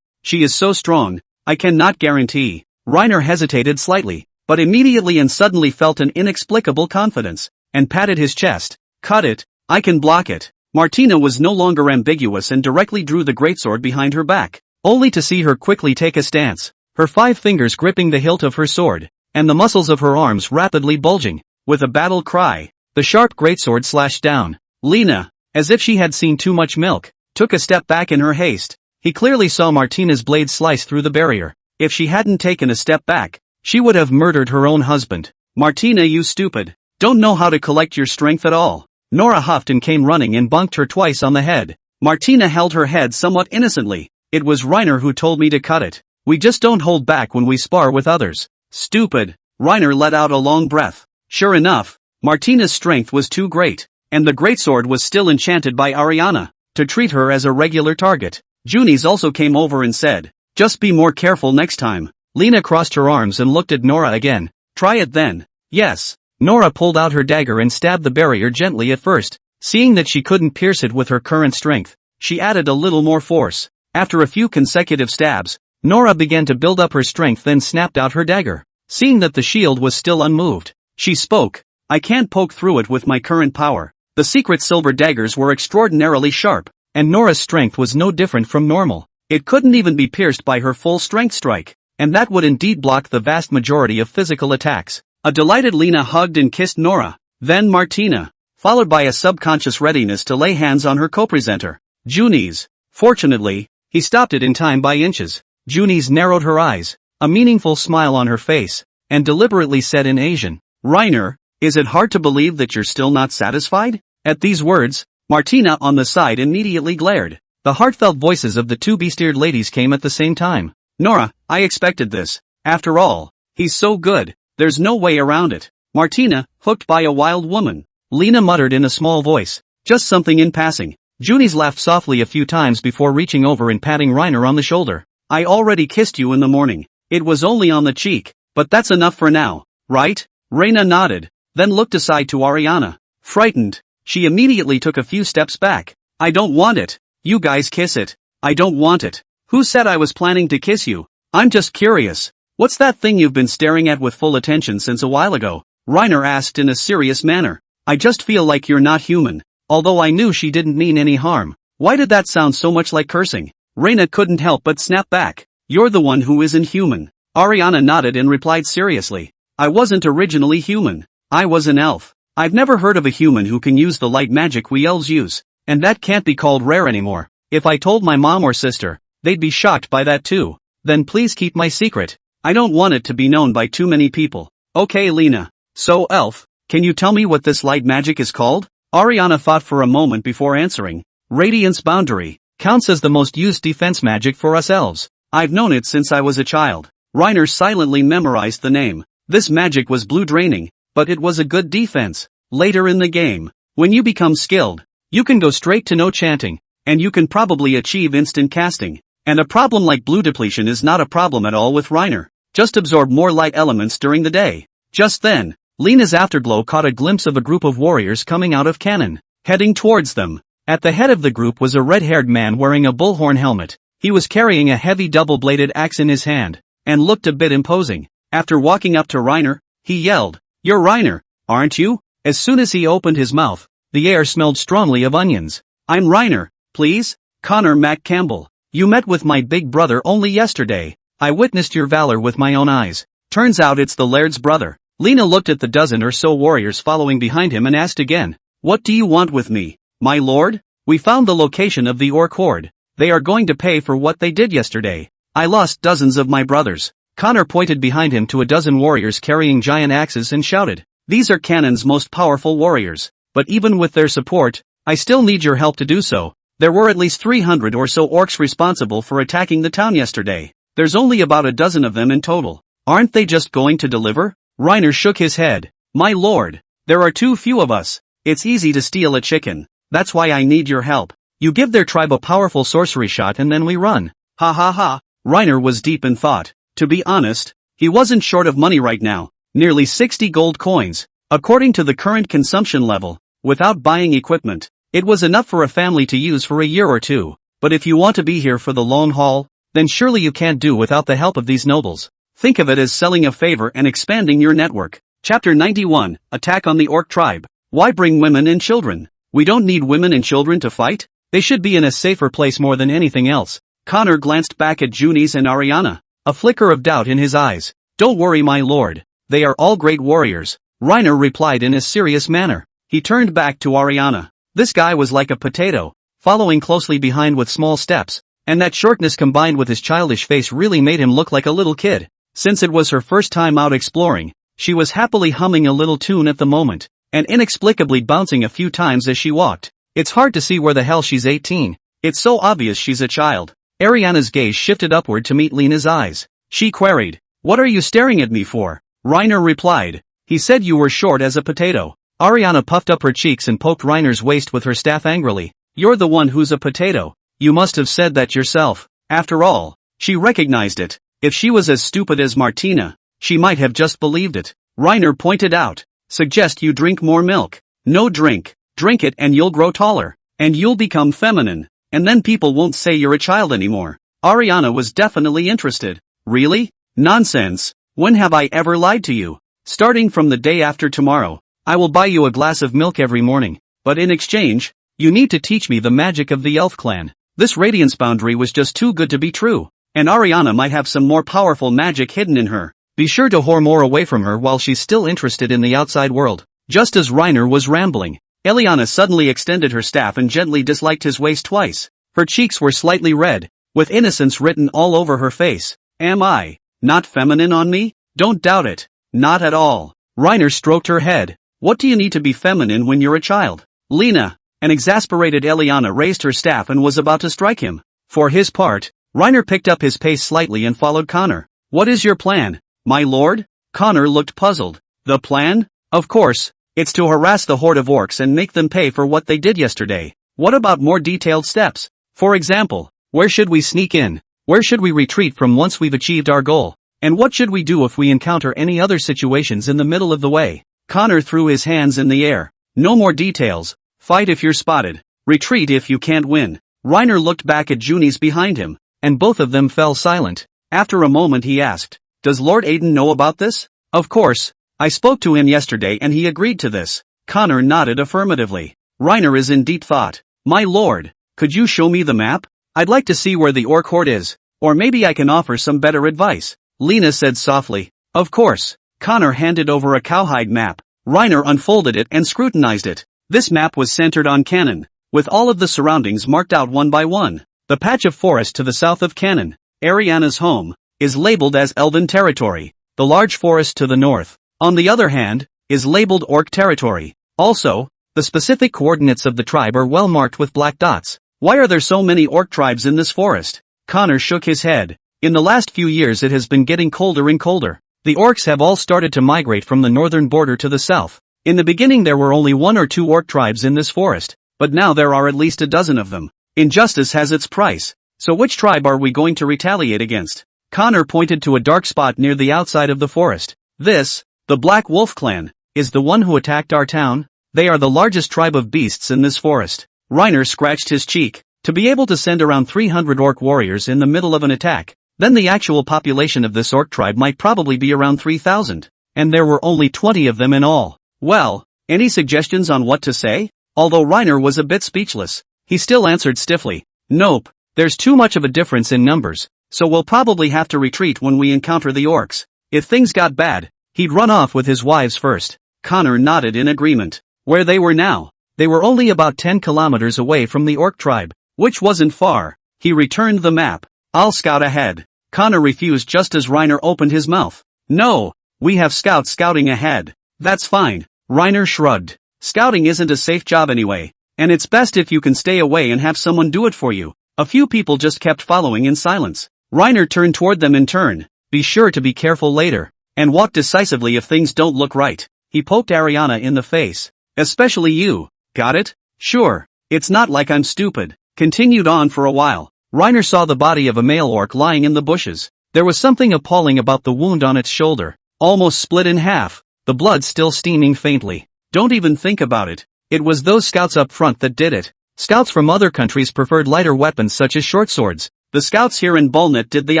She is so strong, I cannot guarantee. Reiner hesitated slightly, but immediately and suddenly felt an inexplicable confidence, and patted his chest. Cut it, I can block it. Martina was no longer ambiguous and directly drew the greatsword behind her back, only to see her quickly take a stance, her 5 fingers gripping the hilt of her sword, and the muscles of her arms rapidly bulging. With a battle cry, the sharp greatsword slashed down. Lena, as if she had seen too much milk, took a step back in her haste. He clearly saw Martina's blade slice through the barrier. If she hadn't taken a step back, she would have murdered her own husband. Martina, you stupid. Don't know how to collect your strength at all. Nora huffed and came running and bonked her twice on the head. Martina held her head somewhat innocently. It was Reiner who told me to cut it. We just don't hold back when we spar with others. Stupid. Reiner let out a long breath. Sure enough, Martina's strength was too great, and the greatsword was still enchanted by Ariana to treat her as a regular target. Junis also came over and said, "Just be more careful next time." Lena crossed her arms and looked at Nora again. "Try it then." "Yes." Nora pulled out her dagger and stabbed the barrier gently at first. Seeing that she couldn't pierce it with her current strength, she added a little more force. After a few consecutive stabs, Nora began to build up her strength, then snapped out her dagger. Seeing that the shield was still unmoved, she spoke, "I can't poke through it with my current power." The secret silver daggers were extraordinarily sharp, and Nora's strength was no different from normal. It couldn't even be pierced by her full strength strike, and that would indeed block the vast majority of physical attacks. A delighted Lena hugged and kissed Nora, then Martina, followed by a subconscious readiness to lay hands on her co-presenter, Junis. Fortunately, he stopped it in time by inches. Junis narrowed her eyes, a meaningful smile on her face, and deliberately said in Asian, "Reiner, is it hard to believe that you're still not satisfied?" At these words, Martina on the side immediately glared. The heartfelt voices of the two beast-eared ladies came at the same time. "Nora, I expected this. After all, he's so good, there's no way around it." Martina, hooked by a wild woman. Lena muttered in a small voice, "Just something in passing." Junis laughed softly a few times before reaching over and patting Reiner on the shoulder. "I already kissed you in the morning. It was only on the cheek, but that's enough for now, right?" Reina nodded, then looked aside to Ariana. Frightened, she immediately took a few steps back. "I don't want it. You guys kiss it." "I don't want it. Who said I was planning to kiss you? I'm just curious. What's that thing you've been staring at with full attention since a while ago?" Reiner asked in a serious manner. "I just feel like you're not human." Although I knew she didn't mean any harm. Why did that sound so much like cursing? Reina couldn't help but snap back. "You're the one who isn't human." Ariana nodded and replied seriously. "I wasn't originally human. I was an elf. I've never heard of a human who can use the light magic we elves use, and that can't be called rare anymore. If I told my mom or sister, they'd be shocked by that too. Then please keep my secret. I don't want it to be known by too many people." "Okay, Lena. So elf, can you tell me what this light magic is called?" Ariana thought for a moment before answering. "Radiance Boundary. Counts as the most used defense magic for us elves. I've known it since I was a child." Reiner silently memorized the name. This magic was blue draining, but it was a good defense. Later in the game, when you become skilled, you can go straight to no chanting, and you can probably achieve instant casting. And a problem like blue depletion is not a problem at all with Reiner. Just absorb more light elements during the day. Just then, Lena's afterglow caught a glimpse of a group of warriors coming out of cannon, heading towards them. At the head of the group was a red-haired man wearing a bullhorn helmet. He was carrying a heavy double-bladed axe in his hand, and looked a bit imposing. After walking up to Reiner, he yelled, "You're Reiner, aren't you?" As soon as he opened his mouth, the air smelled strongly of onions. "I'm Reiner, please. Connor Mac Campbell. You met with my big brother only yesterday. I witnessed your valor with my own eyes. Turns out it's the Laird's brother." Lena looked at the dozen or so warriors following behind him and asked again, "What do you want with me, my lord?" "We found the location of the orc horde. They are going to pay for what they did yesterday. I lost dozens of my brothers." Connor pointed behind him to a dozen warriors carrying giant axes and shouted, "These are Canon's most powerful warriors, but even with their support, I still need your help to do so. There were at least 300 or so orcs responsible for attacking the town yesterday. There's only about a dozen of them in total. Aren't they just going to deliver?" Reiner shook his head. "My lord, there are too few of us. It's easy to steal a chicken. That's why I need your help. You give their tribe a powerful sorcery shot and then we run." "Ha ha ha." Reiner was deep in thought. To be honest, he wasn't short of money right now. Nearly 60 gold coins. According to the current consumption level, without buying equipment, it was enough for a family to use for a year or two. But if you want to be here for the long haul, then surely you can't do without the help of these nobles. Think of it as selling a favor and expanding your network. Chapter 91, Attack on the Orc Tribe. Why bring women and children? We don't need women and children to fight. They should be in a safer place more than anything else. Connor glanced back at Junis and Ariana, a flicker of doubt in his eyes. "Don't worry, my lord. They are all great warriors," Reiner replied in a serious manner. He turned back to Ariana. This guy was like a potato, following closely behind with small steps, and that shortness combined with his childish face really made him look like a little kid. Since it was her first time out exploring, she was happily humming a little tune at the moment, and inexplicably bouncing a few times as she walked. It's hard to see where the hell she's 18. It's so obvious she's a child. Ariana's gaze shifted upward to meet Lena's eyes. She queried, "What are you staring at me for?" Reiner replied, "He said you were short as a potato." Ariana puffed up her cheeks and poked Reiner's waist with her staff angrily. You're the one who's a potato. You must have said that yourself. After all, she recognized it. If she was as stupid as Martina, she might have just believed it. Reiner pointed out. Suggest you drink more milk. No drink. Drink it and you'll grow taller. And you'll become feminine. And then people won't say you're a child anymore. Ariana was definitely interested. Really? Nonsense. When have I ever lied to you? Starting from the day after tomorrow, I will buy you a glass of milk every morning. But in exchange, you need to teach me the magic of the elf clan. This radiance boundary was just too good to be true. And Ariana might have some more powerful magic hidden in her. Be sure to whore more away from her while she's still interested in the outside world. Just as Reiner was rambling, Eliana suddenly extended her staff and gently disliked his waist twice. Her cheeks were slightly red, with innocence written all over her face. Am I not feminine on me? Don't doubt it. Not at all. Reiner stroked her head. What do you need to be feminine when you're a child? Lena. An exasperated Eliana raised her staff and was about to strike him. For his part, Reiner picked up his pace slightly and followed Connor. What is your plan, my lord? Connor looked puzzled. The plan? Of course, it's to harass the horde of orcs and make them pay for what they did yesterday. What about more detailed steps? For example, where should we sneak in? Where should we retreat from once we've achieved our goal? And what should we do if we encounter any other situations in the middle of the way? Connor threw his hands in the air. No more details. Fight if you're spotted. Retreat if you can't win. Reiner looked back at Junis behind him, and both of them fell silent. After a moment he asked, Does Lord Aiden know about this? Of course. I spoke to him yesterday and he agreed to this. Connor nodded affirmatively. Reiner is in deep thought. My lord, could you show me the map? I'd like to see where the orc horde is, or maybe I can offer some better advice. Lena said softly. Of course. Connor handed over a cowhide map. Reiner unfolded it and scrutinized it. This map was centered on Cannon, with all of the surroundings marked out one by one. The patch of forest to the south of Cannon, Ariana's home, is labeled as Elven territory. The large forest to the north, on the other hand, is labeled Orc territory. Also, the specific coordinates of the tribe are well marked with black dots. Why are there so many orc tribes in this forest? Connor shook his head. In the last few years it has been getting colder and colder. The orcs have all started to migrate from the northern border to the south. In the beginning there were only 1 or 2 orc tribes in this forest, but now there are at least a dozen of them. Injustice has its price. So which tribe are we going to retaliate against? Connor pointed to a dark spot near the outside of the forest. This, the Black Wolf clan, is the one who attacked our town. They are the largest tribe of beasts in this forest. Reiner scratched his cheek. To be able to send around 300 orc warriors in the middle of an attack, then the actual population of this orc tribe might probably be around 3,000. And there were only 20 of them in all. Well, any suggestions on what to say? Although Reiner was a bit speechless, he still answered stiffly. Nope, there's too much of a difference in numbers, so we'll probably have to retreat when we encounter the orcs. If things got bad, he'd run off with his wives first. Connor nodded in agreement. Where they were now, they were only about 10 kilometers away from the orc tribe, which wasn't far. He returned the map. I'll scout ahead. Connor refused just as Reiner opened his mouth. No, we have scouts scouting ahead. That's fine. Reiner shrugged. Scouting isn't a safe job anyway, and it's best if you can stay away and have someone do it for you. A few people just kept following in silence. Reiner turned toward them in turn. Be sure to be careful later, and walk decisively if things don't look right. He poked Ariana in the face. Especially you. Got it? Sure. It's not like I'm stupid. Continued on for a while. Reiner saw the body of a male orc lying in the bushes. There was something appalling about the wound on its shoulder, almost split in half, the blood still steaming faintly. Don't even think about it. It was those scouts up front that did it. Scouts from other countries preferred lighter weapons such as short swords. The scouts here in Bulnet did the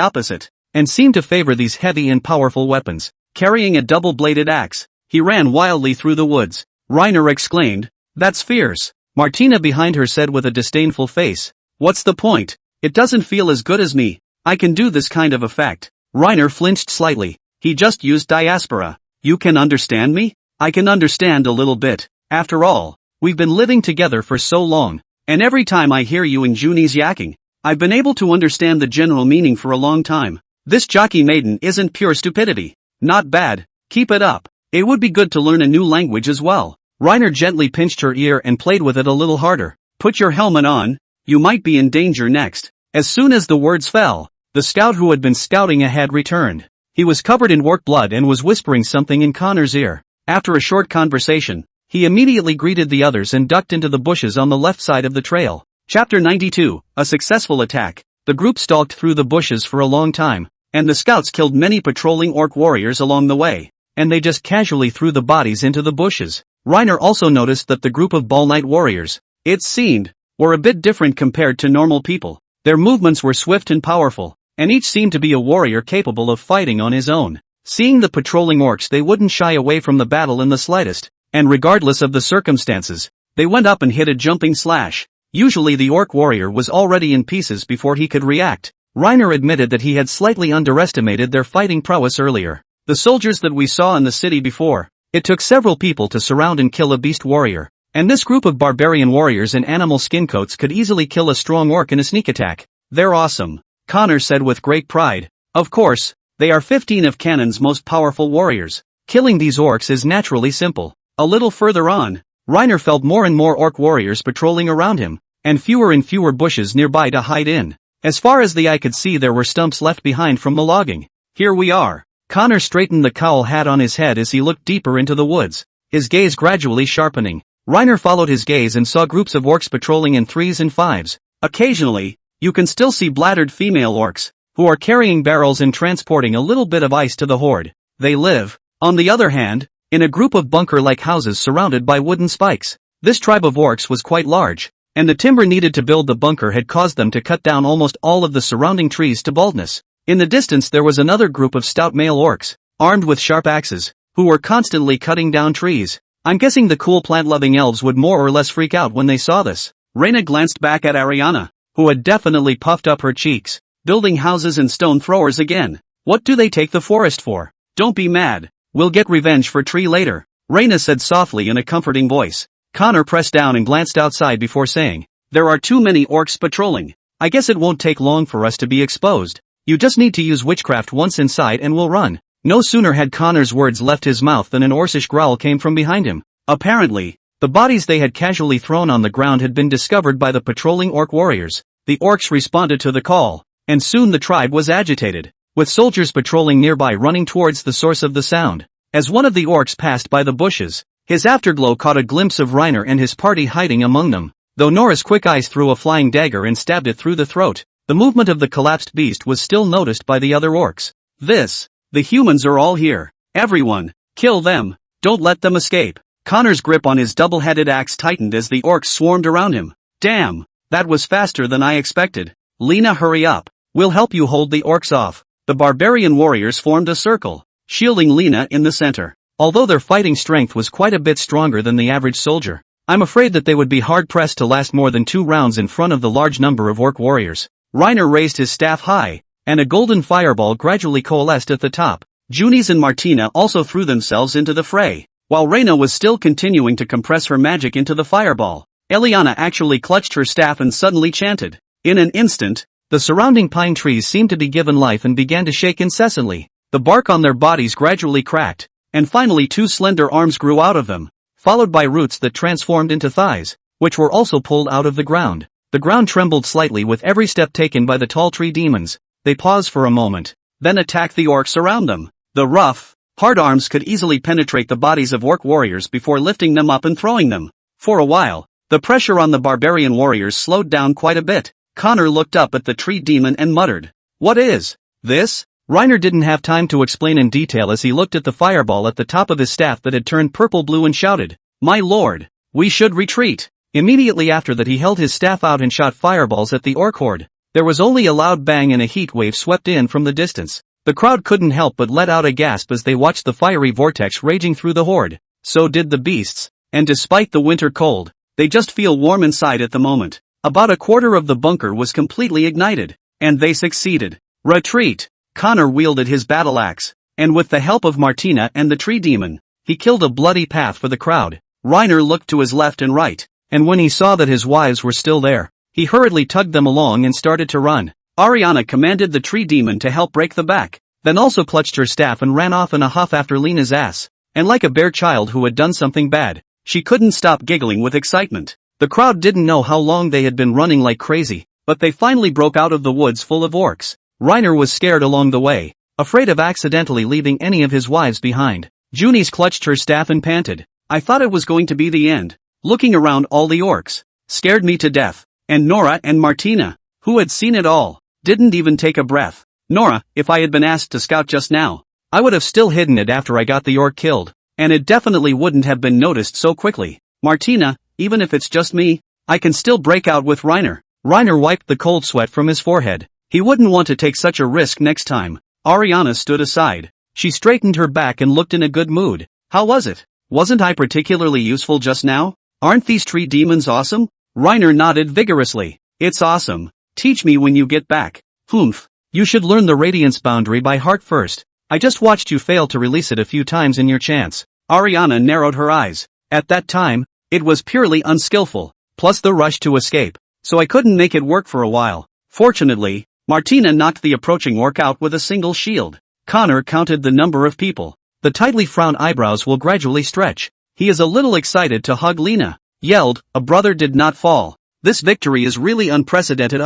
opposite, and seemed to favor these heavy and powerful weapons. Carrying a double-bladed axe, he ran wildly through the woods. Reiner exclaimed, That's fierce. Martina behind her said with a disdainful face. What's the point? It doesn't feel as good as me. I can do this kind of effect. Reiner flinched slightly. He just used diaspora. You can understand me? I can understand a little bit. After all, we've been living together for so long, and every time I hear you and Junis yakking, I've been able to understand the general meaning for a long time. This jockey maiden isn't pure stupidity. Not bad. Keep it up. It would be good to learn a new language as well. Reiner gently pinched her ear and played with it a little harder. Put your helmet on. You might be in danger next. As soon as the words fell, the scout who had been scouting ahead returned. He was covered in orc blood and was whispering something in Connor's ear. After a short conversation, He immediately greeted the others and ducked into the bushes on the left side of the trail. Chapter 92, A Successful Attack. The group stalked through the bushes for a long time, and the scouts killed many patrolling orc warriors along the way, and they just casually threw the bodies into the bushes. Reiner also noticed that the group of Ball Knight warriors, it seemed, were a bit different compared to normal people. Their movements were swift and powerful, and each seemed to be a warrior capable of fighting on his own. Seeing the patrolling orcs, they wouldn't shy away from the battle in the slightest, and regardless of the circumstances, they went up and hit a jumping slash. Usually the orc warrior was already in pieces before he could react. Reiner admitted that he had slightly underestimated their fighting prowess earlier. The soldiers that we saw in the city before, it took several people to surround and kill a beast warrior, and this group of barbarian warriors in animal skin coats could easily kill a strong orc in a sneak attack. They're awesome, Connor said with great pride. Of course, they are 15 of Canon's most powerful warriors. Killing these orcs is naturally simple. A little further on, Reiner felt more and more orc warriors patrolling around him, and fewer bushes nearby to hide in. As far as the eye could see, there were stumps left behind from the logging. Here we are. Connor straightened the cowl hat on his head as he looked deeper into the woods, his gaze gradually sharpening. Reiner followed his gaze and saw groups of orcs patrolling in 3s and 5s. Occasionally, you can still see bladdered female orcs, who are carrying barrels and transporting a little bit of ice to the horde. They live, on the other hand, in a group of bunker-like houses surrounded by wooden spikes. This tribe of orcs was quite large, and the timber needed to build the bunker had caused them to cut down almost all of the surrounding trees to baldness. In the distance there was another group of stout male orcs, armed with sharp axes, who were constantly cutting down trees. I'm guessing the cool plant-loving elves would more or less freak out when they saw this. Reyna glanced back at Ariana, who had definitely puffed up her cheeks. Building houses and stone throwers again. What do they take the forest for? Don't be mad. We'll get revenge for Tree later, Reyna said softly in a comforting voice. Connor pressed down and glanced outside before saying, there are too many orcs patrolling. I guess it won't take long for us to be exposed. You just need to use witchcraft once inside and we'll run. No sooner had Connor's words left his mouth than an orcish growl came from behind him. Apparently, the bodies they had casually thrown on the ground had been discovered by the patrolling orc warriors. The orcs responded to the call, and soon the tribe was agitated, with soldiers patrolling nearby running towards the source of the sound. As one of the orcs passed by the bushes, his afterglow caught a glimpse of Reiner and his party hiding among them, though Nora's quick eyes threw a flying dagger and stabbed it through the throat. The movement of the collapsed beast was still noticed by the other orcs. The humans are all here. Everyone, kill them. Don't let them escape. Connor's grip on his double-headed axe tightened as the orcs swarmed around him. Damn, that was faster than I expected. Lena, hurry up. We'll help you hold the orcs off. The barbarian warriors formed a circle, shielding Lena in the center. Although their fighting strength was quite a bit stronger than the average soldier, I'm afraid that they would be hard-pressed to last more than 2 rounds in front of the large number of orc warriors. Reiner raised his staff high, and a golden fireball gradually coalesced at the top. Junis and Martina also threw themselves into the fray, while Reyna was still continuing to compress her magic into the fireball. Eliana actually clutched her staff and suddenly chanted. In an instant, the surrounding pine trees seemed to be given life and began to shake incessantly. The bark on their bodies gradually cracked, and finally 2 slender arms grew out of them, followed by roots that transformed into thighs, which were also pulled out of the ground. The ground trembled slightly with every step taken by the tall tree demons. They paused for a moment, then attacked the orcs around them. The rough, hard arms could easily penetrate the bodies of orc warriors before lifting them up and throwing them. For a while, the pressure on the barbarian warriors slowed down quite a bit. Connor looked up at the tree demon and muttered, "What is this?" Reiner didn't have time to explain in detail as he looked at the fireball at the top of his staff that had turned purple-blue and shouted, "My lord, we should retreat." Immediately after that he held his staff out and shot fireballs at the orc horde. There was only a loud bang and a heat wave swept in from the distance. The crowd couldn't help but let out a gasp as they watched the fiery vortex raging through the horde. So did the beasts, and despite the winter cold, they just feel warm inside at the moment. About a quarter of the bunker was completely ignited, and they succeeded. Retreat! Connor wielded his battle axe, and with the help of Martina and the tree demon, he killed a bloody path for the crowd. Reiner looked to his left and right, and when he saw that his wives were still there, he hurriedly tugged them along and started to run. Ariana commanded the tree demon to help break the back, then also clutched her staff and ran off in a huff after Lena's ass, and like a bare child who had done something bad, she couldn't stop giggling with excitement. The crowd didn't know how long they had been running like crazy, but they finally broke out of the woods full of orcs. Reiner was scared along the way, afraid of accidentally leaving any of his wives behind. Junis clutched her staff and panted, I thought it was going to be the end. Looking around, all the orcs scared me to death. And Nora and Martina, who had seen it all, didn't even take a breath. Nora, if I had been asked to scout just now, I would have still hidden it after I got the orc killed, and it definitely wouldn't have been noticed so quickly. Martina, even if it's just me, I can still break out with Reiner. Reiner wiped the cold sweat from his forehead. He wouldn't want to take such a risk next time. Ariana stood aside. She straightened her back and looked in a good mood. How was it? Wasn't I particularly useful just now? Aren't these tree demons awesome? Reiner nodded vigorously. It's awesome. Teach me when you get back. Humph. You should learn the radiance boundary by heart first. I just watched you fail to release it a few times in your chance. Ariana narrowed her eyes. At that time, it was purely unskillful, plus the rush to escape, so I couldn't make it work for a while. Fortunately, Martina knocked the approaching orc out with a single shield. Connor counted the number of people. The tightly frowned eyebrows will gradually stretch. He is a little excited to hug Lena. Yelled, a brother did not fall. This victory is really unprecedented.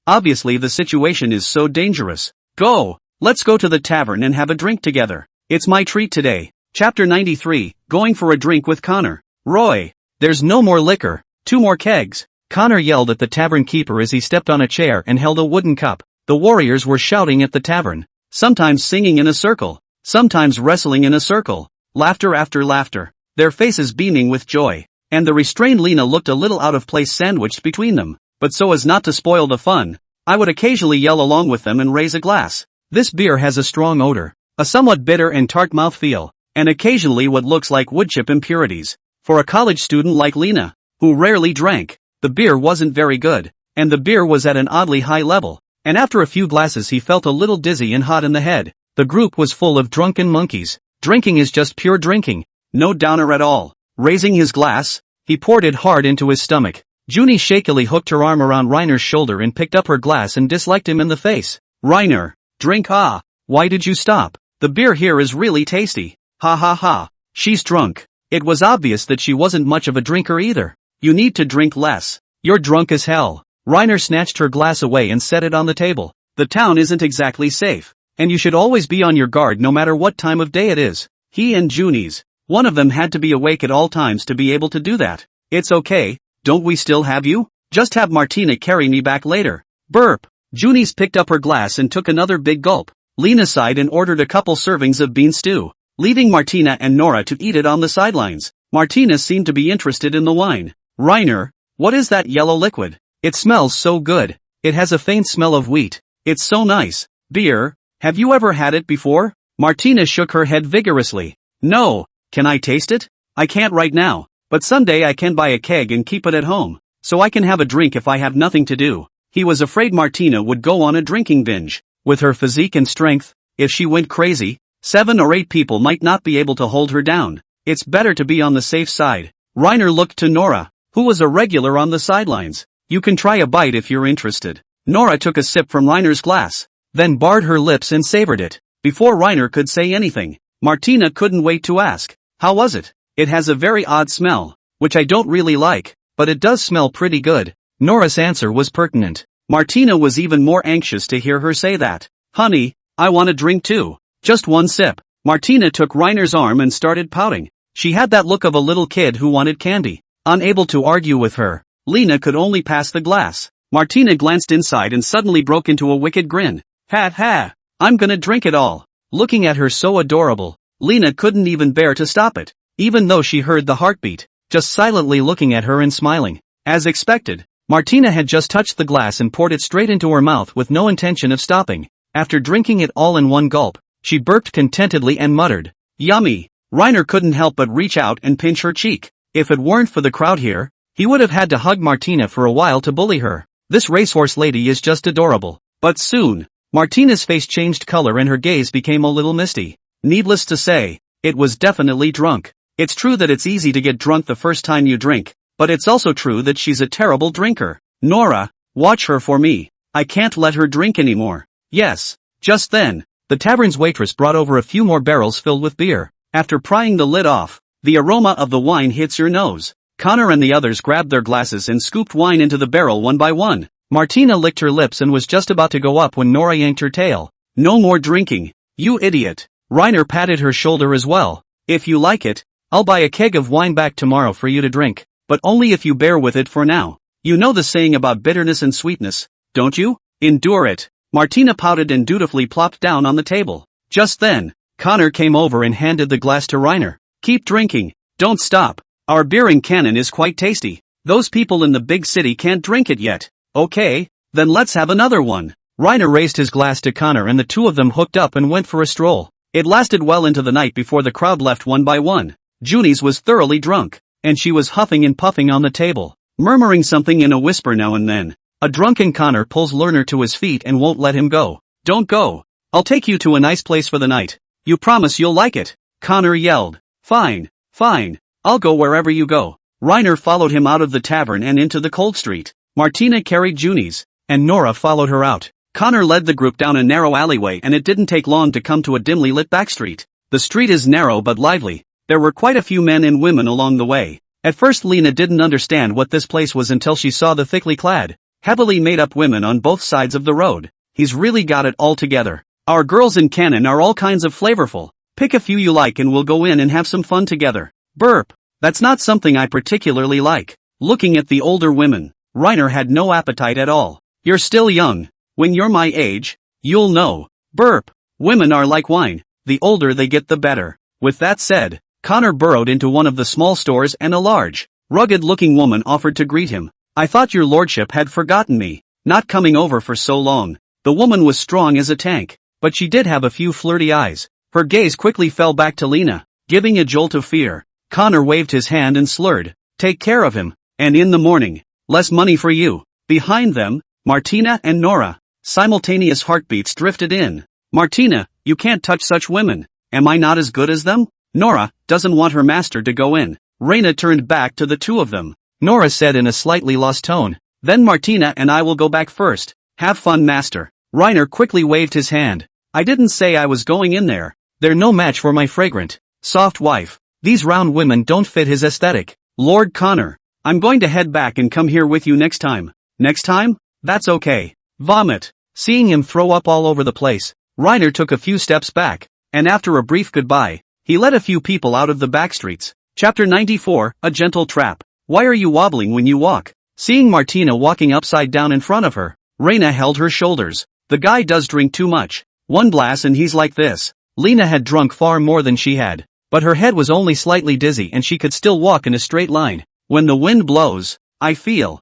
Obviously the situation is so dangerous. Go! Let's go to the tavern and have a drink together. It's my treat today. Chapter 93, Going for a Drink with Connor. Roy! There's no more liquor. 2 more kegs. Connor yelled at the tavern keeper as he stepped on a chair and held a wooden cup. The warriors were shouting at the tavern. Sometimes singing in a circle. Sometimes wrestling in a circle. Laughter after laughter. Their faces beaming with joy. And the restrained Lena looked a little out of place sandwiched between them. But so as not to spoil the fun, I would occasionally yell along with them and raise a glass. This beer has a strong odor, a somewhat bitter and tart mouthfeel, and occasionally what looks like woodchip impurities. For a college student like Lena, who rarely drank, the beer wasn't very good, and the beer was at an oddly high level, and after a few glasses he felt a little dizzy and hot in the head. The group was full of drunken monkeys. Drinking is just pure drinking. No downer at all. Raising his glass, he poured it hard into his stomach. Junis shakily hooked her arm around Reiner's shoulder and picked up her glass and disliked him in the face. Reiner, drink. Why did you stop? The beer here is really tasty. Ha ha ha. She's drunk. It was obvious that she wasn't much of a drinker either. You need to drink less. You're drunk as hell. Reiner snatched her glass away and set it on the table. The town isn't exactly safe, and you should always be on your guard no matter what time of day it is. He and Junis, one of them had to be awake at all times to be able to do that. It's okay, don't we still have you? Just have Martina carry me back later. Burp. Junis picked up her glass and took another big gulp. Lena sighed and ordered a couple servings of bean stew, leaving Martina and Nora to eat it on the sidelines. Martina seemed to be interested in the wine. Reiner, what is that yellow liquid? It smells so good. It has a faint smell of wheat. It's so nice. Beer? Have you ever had it before? Martina shook her head vigorously. No. Can I taste it? I can't right now, but someday I can buy a keg and keep it at home, so I can have a drink if I have nothing to do. He was afraid Martina would go on a drinking binge. With her physique and strength, if she went crazy, 7 or 8 people might not be able to hold her down. It's better to be on the safe side. Reiner looked to Nora, who was a regular on the sidelines. You can try a bite if you're interested. Nora took a sip from Reiner's glass, then barred her lips and savored it. Before Reiner could say anything, Martina couldn't wait to ask, how was it? It has a very odd smell, which I don't really like, but it does smell pretty good. Nora's answer was pertinent. Martina was even more anxious to hear her say that. Honey, I want a drink too. Just one sip. Martina took Reiner's arm and started pouting. She had that look of a little kid who wanted candy. Unable to argue with her, Lena could only pass the glass. Martina glanced inside and suddenly broke into a wicked grin. Ha ha, I'm gonna drink it all. Looking at her so adorable, Lena couldn't even bear to stop it, even though she heard the heartbeat, just silently looking at her and smiling. As expected, Martina had just touched the glass and poured it straight into her mouth with no intention of stopping. After drinking it all in one gulp, she burped contentedly and muttered, yummy. Reiner couldn't help but reach out and pinch her cheek. If it weren't for the crowd here, he would have had to hug Martina for a while to bully her. This racehorse lady is just adorable. But soon, Martina's face changed color and her gaze became a little misty. Needless to say, it was definitely drunk. It's true that it's easy to get drunk the first time you drink, but it's also true that she's a terrible drinker. Nora, watch her for me. I can't let her drink anymore. Yes. Just then, the tavern's waitress brought over a few more barrels filled with beer. After prying the lid off, the aroma of the wine hits your nose. Connor and the others grabbed their glasses and scooped wine into the barrel one by one. Martina licked her lips and was just about to go up when Nora yanked her tail. No more drinking, you idiot. Reiner patted her shoulder as well. If you like it, I'll buy a keg of wine back tomorrow for you to drink, but only if you bear with it for now. You know the saying about bitterness and sweetness, don't you? Endure it. Martina pouted and dutifully plopped down on the table. Just then, Connor came over and handed the glass to Reiner. Keep drinking. Don't stop. Our beer in Cannon is quite tasty. Those people in the big city can't drink it yet. Okay, then let's have another one. Reiner raised his glass to Connor and the two of them hooked up and went for a stroll. It lasted well into the night before the crowd left one by one. Junis was thoroughly drunk, and she was huffing and puffing on the table, murmuring something in a whisper now and then. A drunken Connor pulls Lerner to his feet and won't let him go. Don't go. I'll take you to a nice place for the night. You promise you'll like it? Connor yelled. Fine, fine. I'll go wherever you go. Reiner followed him out of the tavern and into the cold street. Martina carried Junis, and Nora followed her out. Connor led the group down a narrow alleyway and it didn't take long to come to a dimly lit back street. The street is narrow but lively. There were quite a few men and women along the way. At first Lena didn't understand what this place was until she saw the thickly clad, heavily made up women on both sides of the road. He's really got it all together. Our girls in Cannon are all kinds of flavorful. Pick a few you like and we'll go in and have some fun together. Burp. That's not something I particularly like. Looking at the older women, Reiner had no appetite at all. You're still young. When you're my age, you'll know. Burp. Women are like wine. The older they get the better. With that said, Connor burrowed into one of the small stores and a large, rugged-looking woman offered to greet him. I thought your lordship had forgotten me, not coming over for so long. The woman was strong as a tank, but she did have a few flirty eyes. Her gaze quickly fell back to Lena, giving a jolt of fear. Connor waved his hand and slurred, take care of him, and in the morning, less money for you. Behind them, Martina and Nora. Simultaneous heartbeats drifted in. Martina, you can't touch such women. Am I not as good as them? Nora doesn't want her master to go in. Reina turned back to the two of them. Nora said in a slightly lost tone. Then Martina and I will go back first. Have fun, master. Reiner quickly waved his hand. I didn't say I was going in there. They're no match for my fragrant, soft wife. These round women don't fit his aesthetic. Lord Connor, I'm going to head back and come here with you next time. Next time? That's okay. Vomit. Seeing him throw up all over the place, Reiner took a few steps back, and after a brief goodbye, he led a few people out of the back streets. Chapter 94, A Gentle Trap. Why are you wobbling when you walk? Seeing Martina walking upside down in front of her, Reina held her shoulders. The guy does drink too much. One glass and he's like this. Lena had drunk far more than she had, but her head was only slightly dizzy and she could still walk in a straight line. When the wind blows, I feel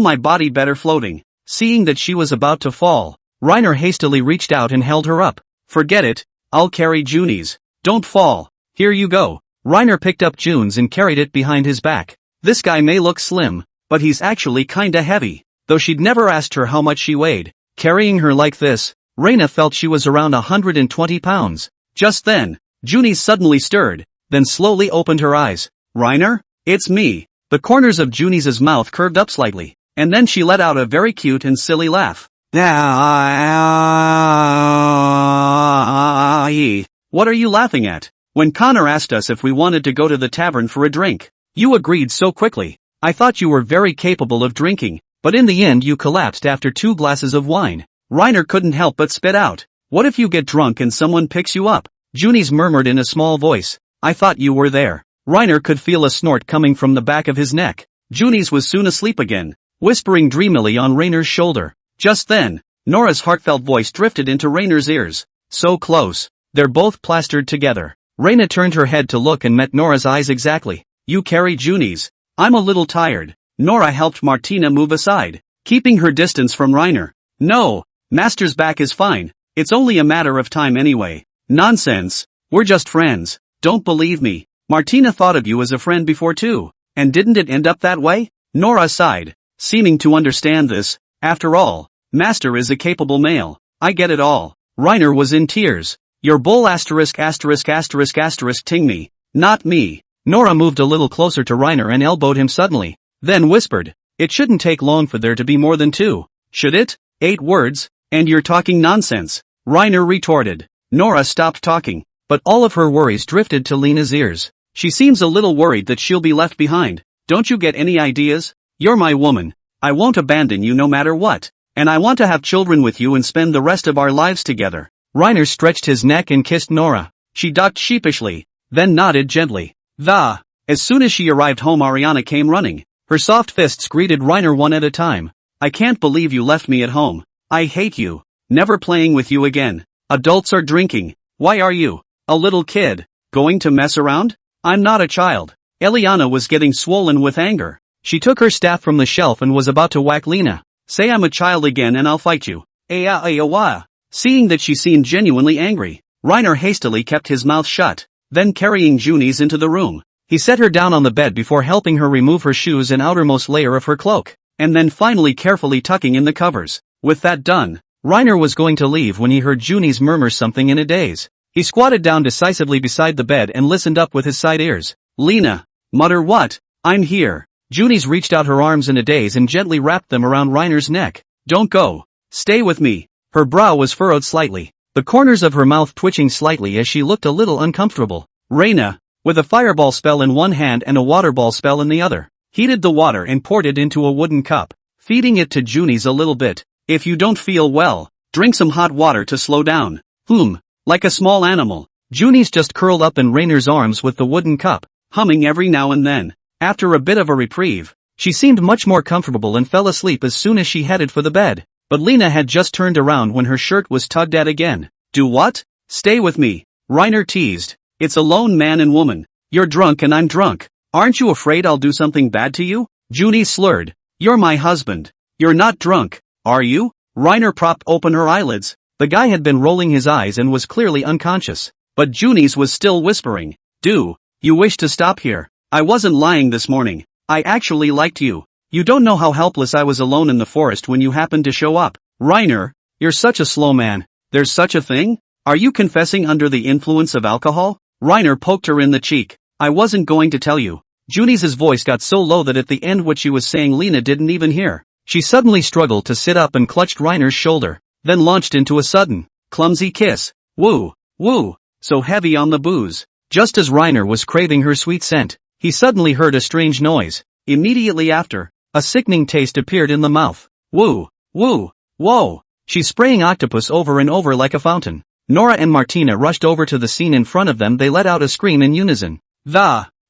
my body better floating. Seeing that she was about to fall, Reiner hastily reached out and held her up. Forget it, I'll carry Junis. Don't fall. Here you go. Reiner picked up Junes and carried it behind his back. This guy may look slim, but he's actually kinda heavy, though she'd never asked her how much she weighed. Carrying her like this, Reina felt she was around 120 pounds. Just then, Junis suddenly stirred, then slowly opened her eyes. Reiner? It's me. The corners of Junis's mouth curved up slightly, and then she let out a very cute and silly laugh. What are you laughing at? When Connor asked us if we wanted to go to the tavern for a drink, you agreed so quickly. I thought you were very capable of drinking, but in the end you collapsed after 2 glasses of wine. Reiner couldn't help but spit out. What if you get drunk and someone picks you up? Junis murmured in a small voice. I thought you were there. Reiner could feel a snort coming from the back of his neck. Junis was soon asleep again, whispering dreamily on Rainer's shoulder. Just then, Nora's heartfelt voice drifted into Rainer's ears. So close. They're both plastered together. Reina turned her head to look and met Nora's eyes exactly. You carry Junis. I'm a little tired. Nora helped Martina move aside, keeping her distance from Reiner. No, master's back is fine. It's only a matter of time anyway. Nonsense. We're just friends. Don't believe me. Martina thought of you as a friend before too. And didn't it end up that way? Nora sighed, seeming to understand this. After all, master is a capable male. I get it all. Reiner was in tears. Your bull ting me. Not me. Nora moved a little closer to Reiner and elbowed him suddenly, then whispered, it shouldn't take long for there to be more than 2. Should it? 8 words, and you're talking nonsense. Reiner retorted. Nora stopped talking, but all of her worries drifted to Lena's ears. She seems a little worried that she'll be left behind. Don't you get any ideas? You're my woman. I won't abandon you no matter what. And I want to have children with you and spend the rest of our lives together. Reiner stretched his neck and kissed Nora. She ducked sheepishly, then nodded gently. The. As soon as she arrived home, Ariana came running. Her soft fists greeted Reiner one at a time. I can't believe you left me at home. I hate you. Never playing with you again. Adults are drinking. Why are you, a little kid, going to mess around? I'm not a child. Eliana was getting swollen with anger. She took her staff from the shelf and was about to whack Lena. Say I'm a child again and I'll fight you. Aya. Seeing that she seemed genuinely angry, Reiner hastily kept his mouth shut. Then carrying Junis into the room, he set her down on the bed before helping her remove her shoes and outermost layer of her cloak, and then finally carefully tucking in the covers. With that done, Reiner was going to leave when he heard Junis murmur something in a daze. He squatted down decisively beside the bed and listened up with his side ears. Lena. Mutter what? I'm here. Junis reached out her arms in a daze and gently wrapped them around Reiner's neck. Don't go. Stay with me. Her brow was furrowed slightly, the corners of her mouth twitching slightly as she looked a little uncomfortable. Reina, with a fireball spell in one hand and a water ball spell in the other, heated the water and poured it into a wooden cup, feeding it to Junis a little bit. If you don't feel well, drink some hot water to slow down. Like a small animal. Junis just curled up in Reiner's arms with the wooden cup, humming every now and then. After a bit of a reprieve, she seemed much more comfortable and fell asleep as soon as she headed for the bed. But Lena had just turned around when her shirt was tugged at again. Do what? Stay with me, Reiner teased. It's a lone man and woman. You're drunk and I'm drunk. Aren't you afraid I'll do something bad to you? Junis slurred. You're my husband. You're not drunk, are you? Reiner propped open her eyelids. The guy had been rolling his eyes and was clearly unconscious. But Junis was still whispering. Do you wish to stop here? I wasn't lying this morning. I actually liked you. You don't know how helpless I was alone in the forest when you happened to show up. Reiner, you're such a slow man. There's such a thing? Are you confessing under the influence of alcohol? Reiner poked her in the cheek. I wasn't going to tell you. Junis's voice got so low that at the end what she was saying Lena didn't even hear. She suddenly struggled to sit up and clutched Reiner's shoulder, then launched into a sudden, clumsy kiss. Woo, so heavy on the booze. Just as Reiner was craving her sweet scent, he suddenly heard a strange noise. Immediately after, a sickening taste appeared in the mouth. Woo, whoa. She's spraying octopus over and over like a fountain. Nora and Martina rushed over to the scene in front of them. They let out a scream in unison.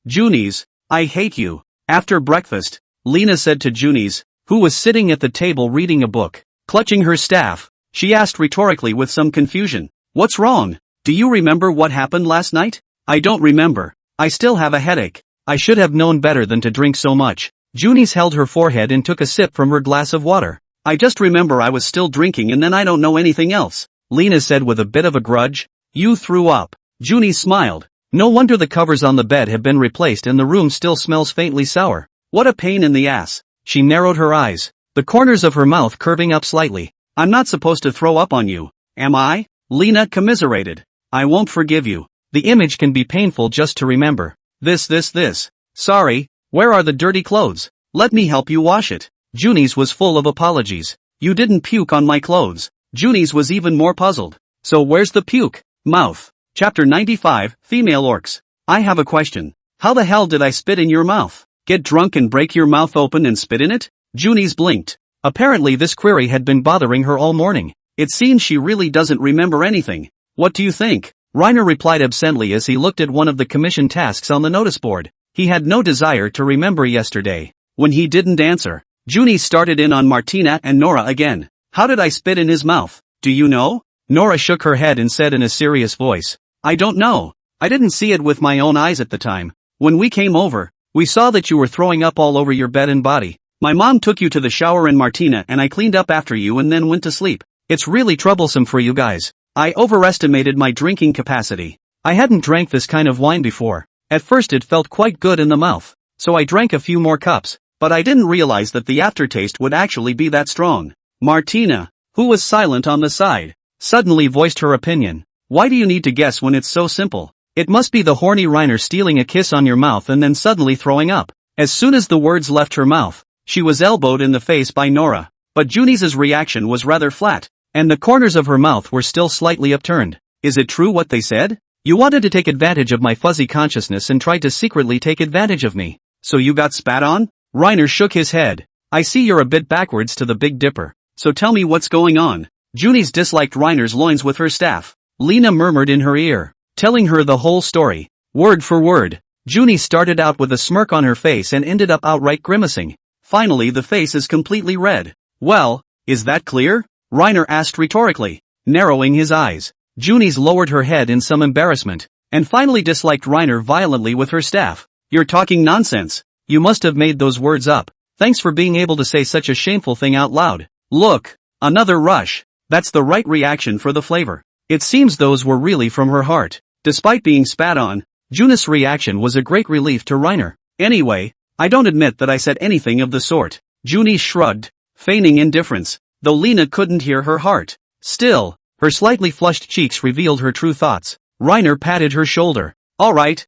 Junis, I hate you. After breakfast, Lena said to Junis, who was sitting at the table reading a book, clutching her staff, she asked rhetorically with some confusion. What's wrong? Do you remember what happened last night? I don't remember. I still have a headache. I should have known better than to drink so much. Junis held her forehead and took a sip from her glass of water. I just remember I was still drinking and then I don't know anything else, Lena said with a bit of a grudge. You threw up. Junis smiled. No wonder the covers on the bed have been replaced and the room still smells faintly sour. What a pain in the ass. She narrowed her eyes, the corners of her mouth curving up slightly. I'm not supposed to throw up on you, am I? Lena commiserated. I won't forgive you. The image can be painful just to remember. This. Sorry, where are the dirty clothes? Let me help you wash it. Junis was full of apologies. You didn't puke on my clothes. Junis was even more puzzled. So where's the puke? Mouth. Chapter 95, Female Orcs. I have a question. How the hell did I spit in your mouth? Get drunk and break your mouth open and spit in it? Junis blinked. Apparently this query had been bothering her all morning. It seems she really doesn't remember anything. What do you think? Reiner replied absently as he looked at one of the commission tasks on the notice board. He had no desire to remember yesterday. When he didn't answer, Junis started in on Martina and Nora again. How did I spit in his mouth? Do you know? Nora shook her head and said in a serious voice. I don't know. I didn't see it with my own eyes at the time. When we came over, we saw that you were throwing up all over your bed and body. My mom took you to the shower and Martina and I cleaned up after you and then went to sleep. It's really troublesome for you guys. I overestimated my drinking capacity. I hadn't drank this kind of wine before. At first it felt quite good in the mouth, so I drank a few more cups, but I didn't realize that the aftertaste would actually be that strong. Martina, who was silent on the side, suddenly voiced her opinion. Why do you need to guess when it's so simple? It must be the horny Reiner stealing a kiss on your mouth and then suddenly throwing up. As soon as the words left her mouth, she was elbowed in the face by Nora, but Junis's reaction was rather flat, and the corners of her mouth were still slightly upturned. Is it true what they said? You wanted to take advantage of my fuzzy consciousness and tried to secretly take advantage of me. So you got spat on? Reiner shook his head. I see you're a bit backwards to the Big Dipper. So tell me what's going on. Junis disliked Reiner's loins with her staff. Lena murmured in her ear, telling her the whole story, word for word. Junis started out with a smirk on her face and ended up outright grimacing. Finally the face is completely red. Well, is that clear? Reiner asked rhetorically, narrowing his eyes. Junis lowered her head in some embarrassment, and finally disliked Reiner violently with her staff. You're talking nonsense. You must have made those words up. Thanks for being able to say such a shameful thing out loud. Look, another rush. That's the right reaction for the flavor. It seems those were really from her heart. Despite being spat on, Junis' reaction was a great relief to Reiner. Anyway, I don't admit that I said anything of the sort. Junis shrugged, feigning indifference, though Lena couldn't hear her heart. Still, her slightly flushed cheeks revealed her true thoughts. Reiner patted her shoulder. Alright,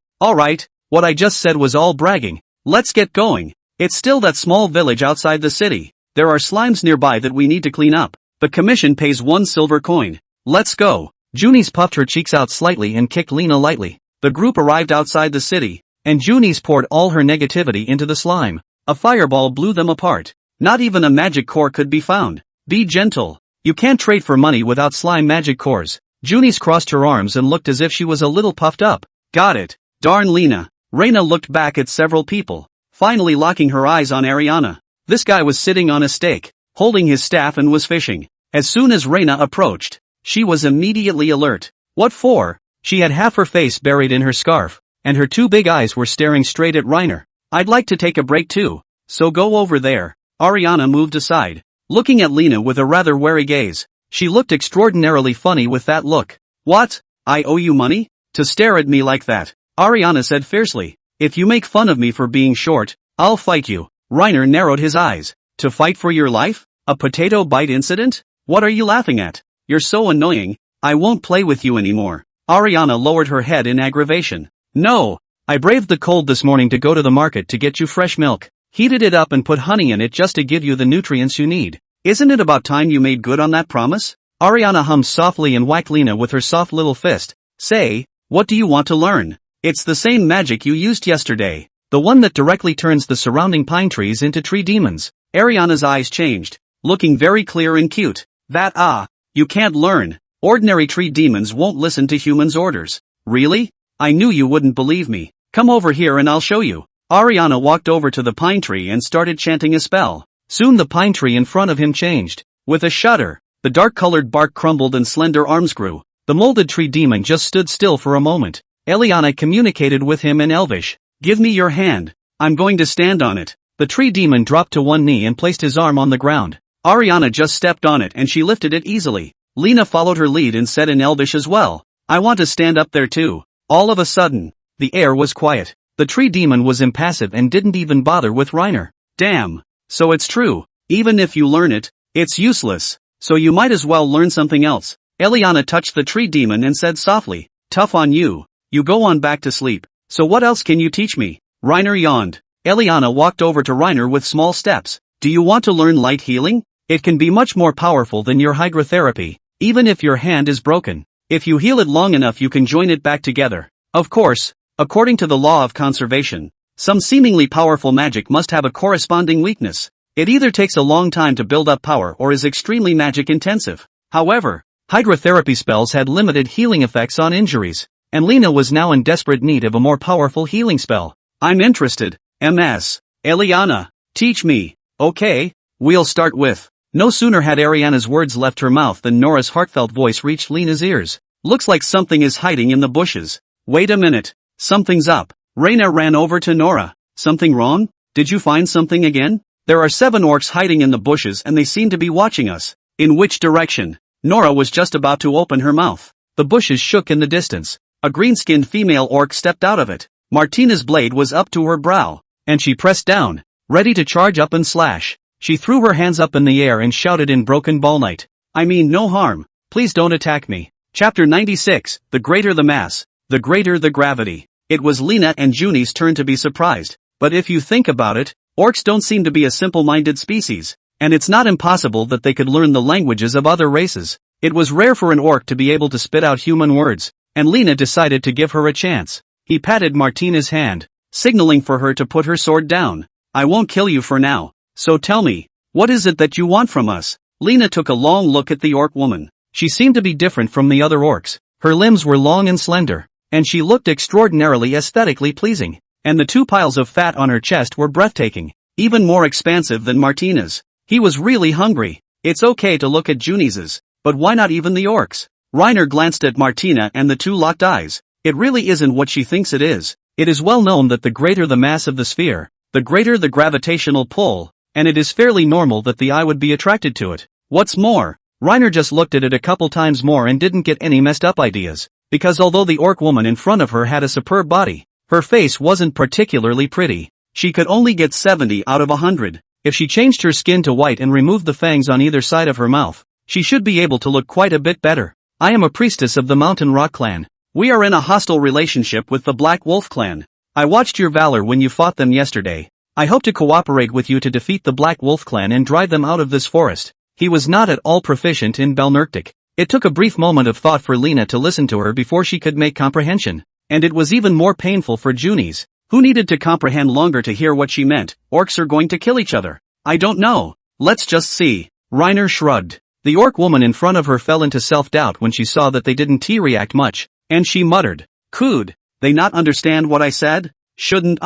what I just said was all bragging. Let's get going. It's still that small village outside the city. There are slimes nearby that we need to clean up. The commission pays 1 silver coin. Let's go. Junis puffed her cheeks out slightly and kicked Lena lightly. The group arrived outside the city, and Junis poured all her negativity into the slime. A fireball blew them apart. Not even a magic core could be found. Be gentle. You can't trade for money without slime magic cores. Junis crossed her arms and looked as if she was a little puffed up. Got it. Darn Lena. Reina looked back at several people, finally locking her eyes on Ariana. This guy was sitting on a stake, holding his staff and was fishing. As soon as Reina approached, she was immediately alert. What for? She had half her face buried in her scarf, and her 2 big eyes were staring straight at Reiner. I'd like to take a break too, so go over there. Ariana moved aside, looking at Lena with a rather wary gaze. She looked extraordinarily funny with that look. What? I owe you money? To stare at me like that? Ariana said fiercely. If you make fun of me for being short, I'll fight you. Reiner narrowed his eyes. To fight for your life? A potato bite incident? What are you laughing at? You're so annoying, I won't play with you anymore. Ariana lowered her head in aggravation. No, I braved the cold this morning to go to the market to get you fresh milk. Heated it up and put honey in it just to give you the nutrients you need. Isn't it about time you made good on that promise? Ariana hummed softly and whacked Lena with her soft little fist. Say, what do you want to learn? It's the same magic you used yesterday. The one that directly turns the surrounding pine trees into tree demons. Ariana's eyes changed, looking very clear and cute. You can't learn. Ordinary tree demons won't listen to humans' orders. Really? I knew you wouldn't believe me. Come over here and I'll show you. Ariana walked over to the pine tree and started chanting a spell. Soon the pine tree in front of him changed. With a shudder, the dark-colored bark crumbled and slender arms grew. The molded tree demon just stood still for a moment. Eliana communicated with him in Elvish. Give me your hand. I'm going to stand on it. The tree demon dropped to one knee and placed his arm on the ground. Ariana just stepped on it and she lifted it easily. Lena followed her lead and said in Elvish as well. I want to stand up there too. All of a sudden, the air was quiet. The tree demon was impassive and didn't even bother with Reiner. Damn. So it's true. Even if you learn it, it's useless. So you might as well learn something else. Eliana touched the tree demon and said softly. Tough on you. You go on back to sleep. So what else can you teach me? Reiner yawned. Eliana walked over to Reiner with small steps. Do you want to learn light healing? It can be much more powerful than your hydrotherapy, even if your hand is broken. If you heal it long enough you can join it back together. Of course, according to the law of conservation, some seemingly powerful magic must have a corresponding weakness. It either takes a long time to build up power or is extremely magic intensive. However, hydrotherapy spells had limited healing effects on injuries, and Lena was now in desperate need of a more powerful healing spell. I'm interested. MS. Eliana, teach me. Okay, we'll start with. No sooner had Ariana's words left her mouth than Nora's heartfelt voice reached Lena's ears. Looks like something is hiding in the bushes. Wait a minute. Something's up. Reina ran over to Nora. Something wrong? Did you find something again? There are 7 orcs hiding in the bushes and they seem to be watching us. In which direction? Nora was just about to open her mouth. The bushes shook in the distance. A green-skinned female orc stepped out of it. Martina's blade was up to her brow, and she pressed down, ready to charge up and slash. She threw her hands up in the air and shouted in broken Ballnight. I mean no harm. Please don't attack me. Chapter 96, The greater the mass, the greater the gravity. It was Lena and Junis' turn to be surprised. But if you think about it, orcs don't seem to be a simple-minded species, and it's not impossible that they could learn the languages of other races. It was rare for an orc to be able to spit out human words, and Lena decided to give her a chance. He patted Martina's hand, signaling for her to put her sword down. I won't kill you for now, so tell me, what is it that you want from us? Lena took a long look at the orc woman. She seemed to be different from the other orcs. Her limbs were long and slender, and she looked extraordinarily aesthetically pleasing. and the 2 piles of fat on her chest were breathtaking, even more expansive than Martina's. He was really hungry. It's okay to look at Junis's, but why not even the orcs? Reiner glanced at Martina and the 2 locked eyes. It really isn't what she thinks it is. It is well known that the greater the mass of the sphere, the greater the gravitational pull, and it is fairly normal that the eye would be attracted to it. What's more, Reiner just looked at it a couple times more and didn't get any messed up ideas, because although the orc woman in front of her had a superb body, her face wasn't particularly pretty. She could only get 70 out of 100. If she changed her skin to white and removed the fangs on either side of her mouth, she should be able to look quite a bit better. I am a priestess of the Mountain Rock clan. We are in a hostile relationship with the Black Wolf clan. I watched your valor when you fought them yesterday. I hope to cooperate with you to defeat the Black Wolf clan and drive them out of this forest. He was not at all proficient in Belnurktic. It took a brief moment of thought for Lena to listen to her before she could make comprehension. And it was even more painful for Junis, who needed to comprehend longer to hear what she meant. Orcs are going to kill each other. I don't know. Let's just see. Reiner shrugged. The orc woman in front of her fell into self-doubt when she saw that they didn't T-react much, and she muttered, "Could they not understand what I said? Shouldn't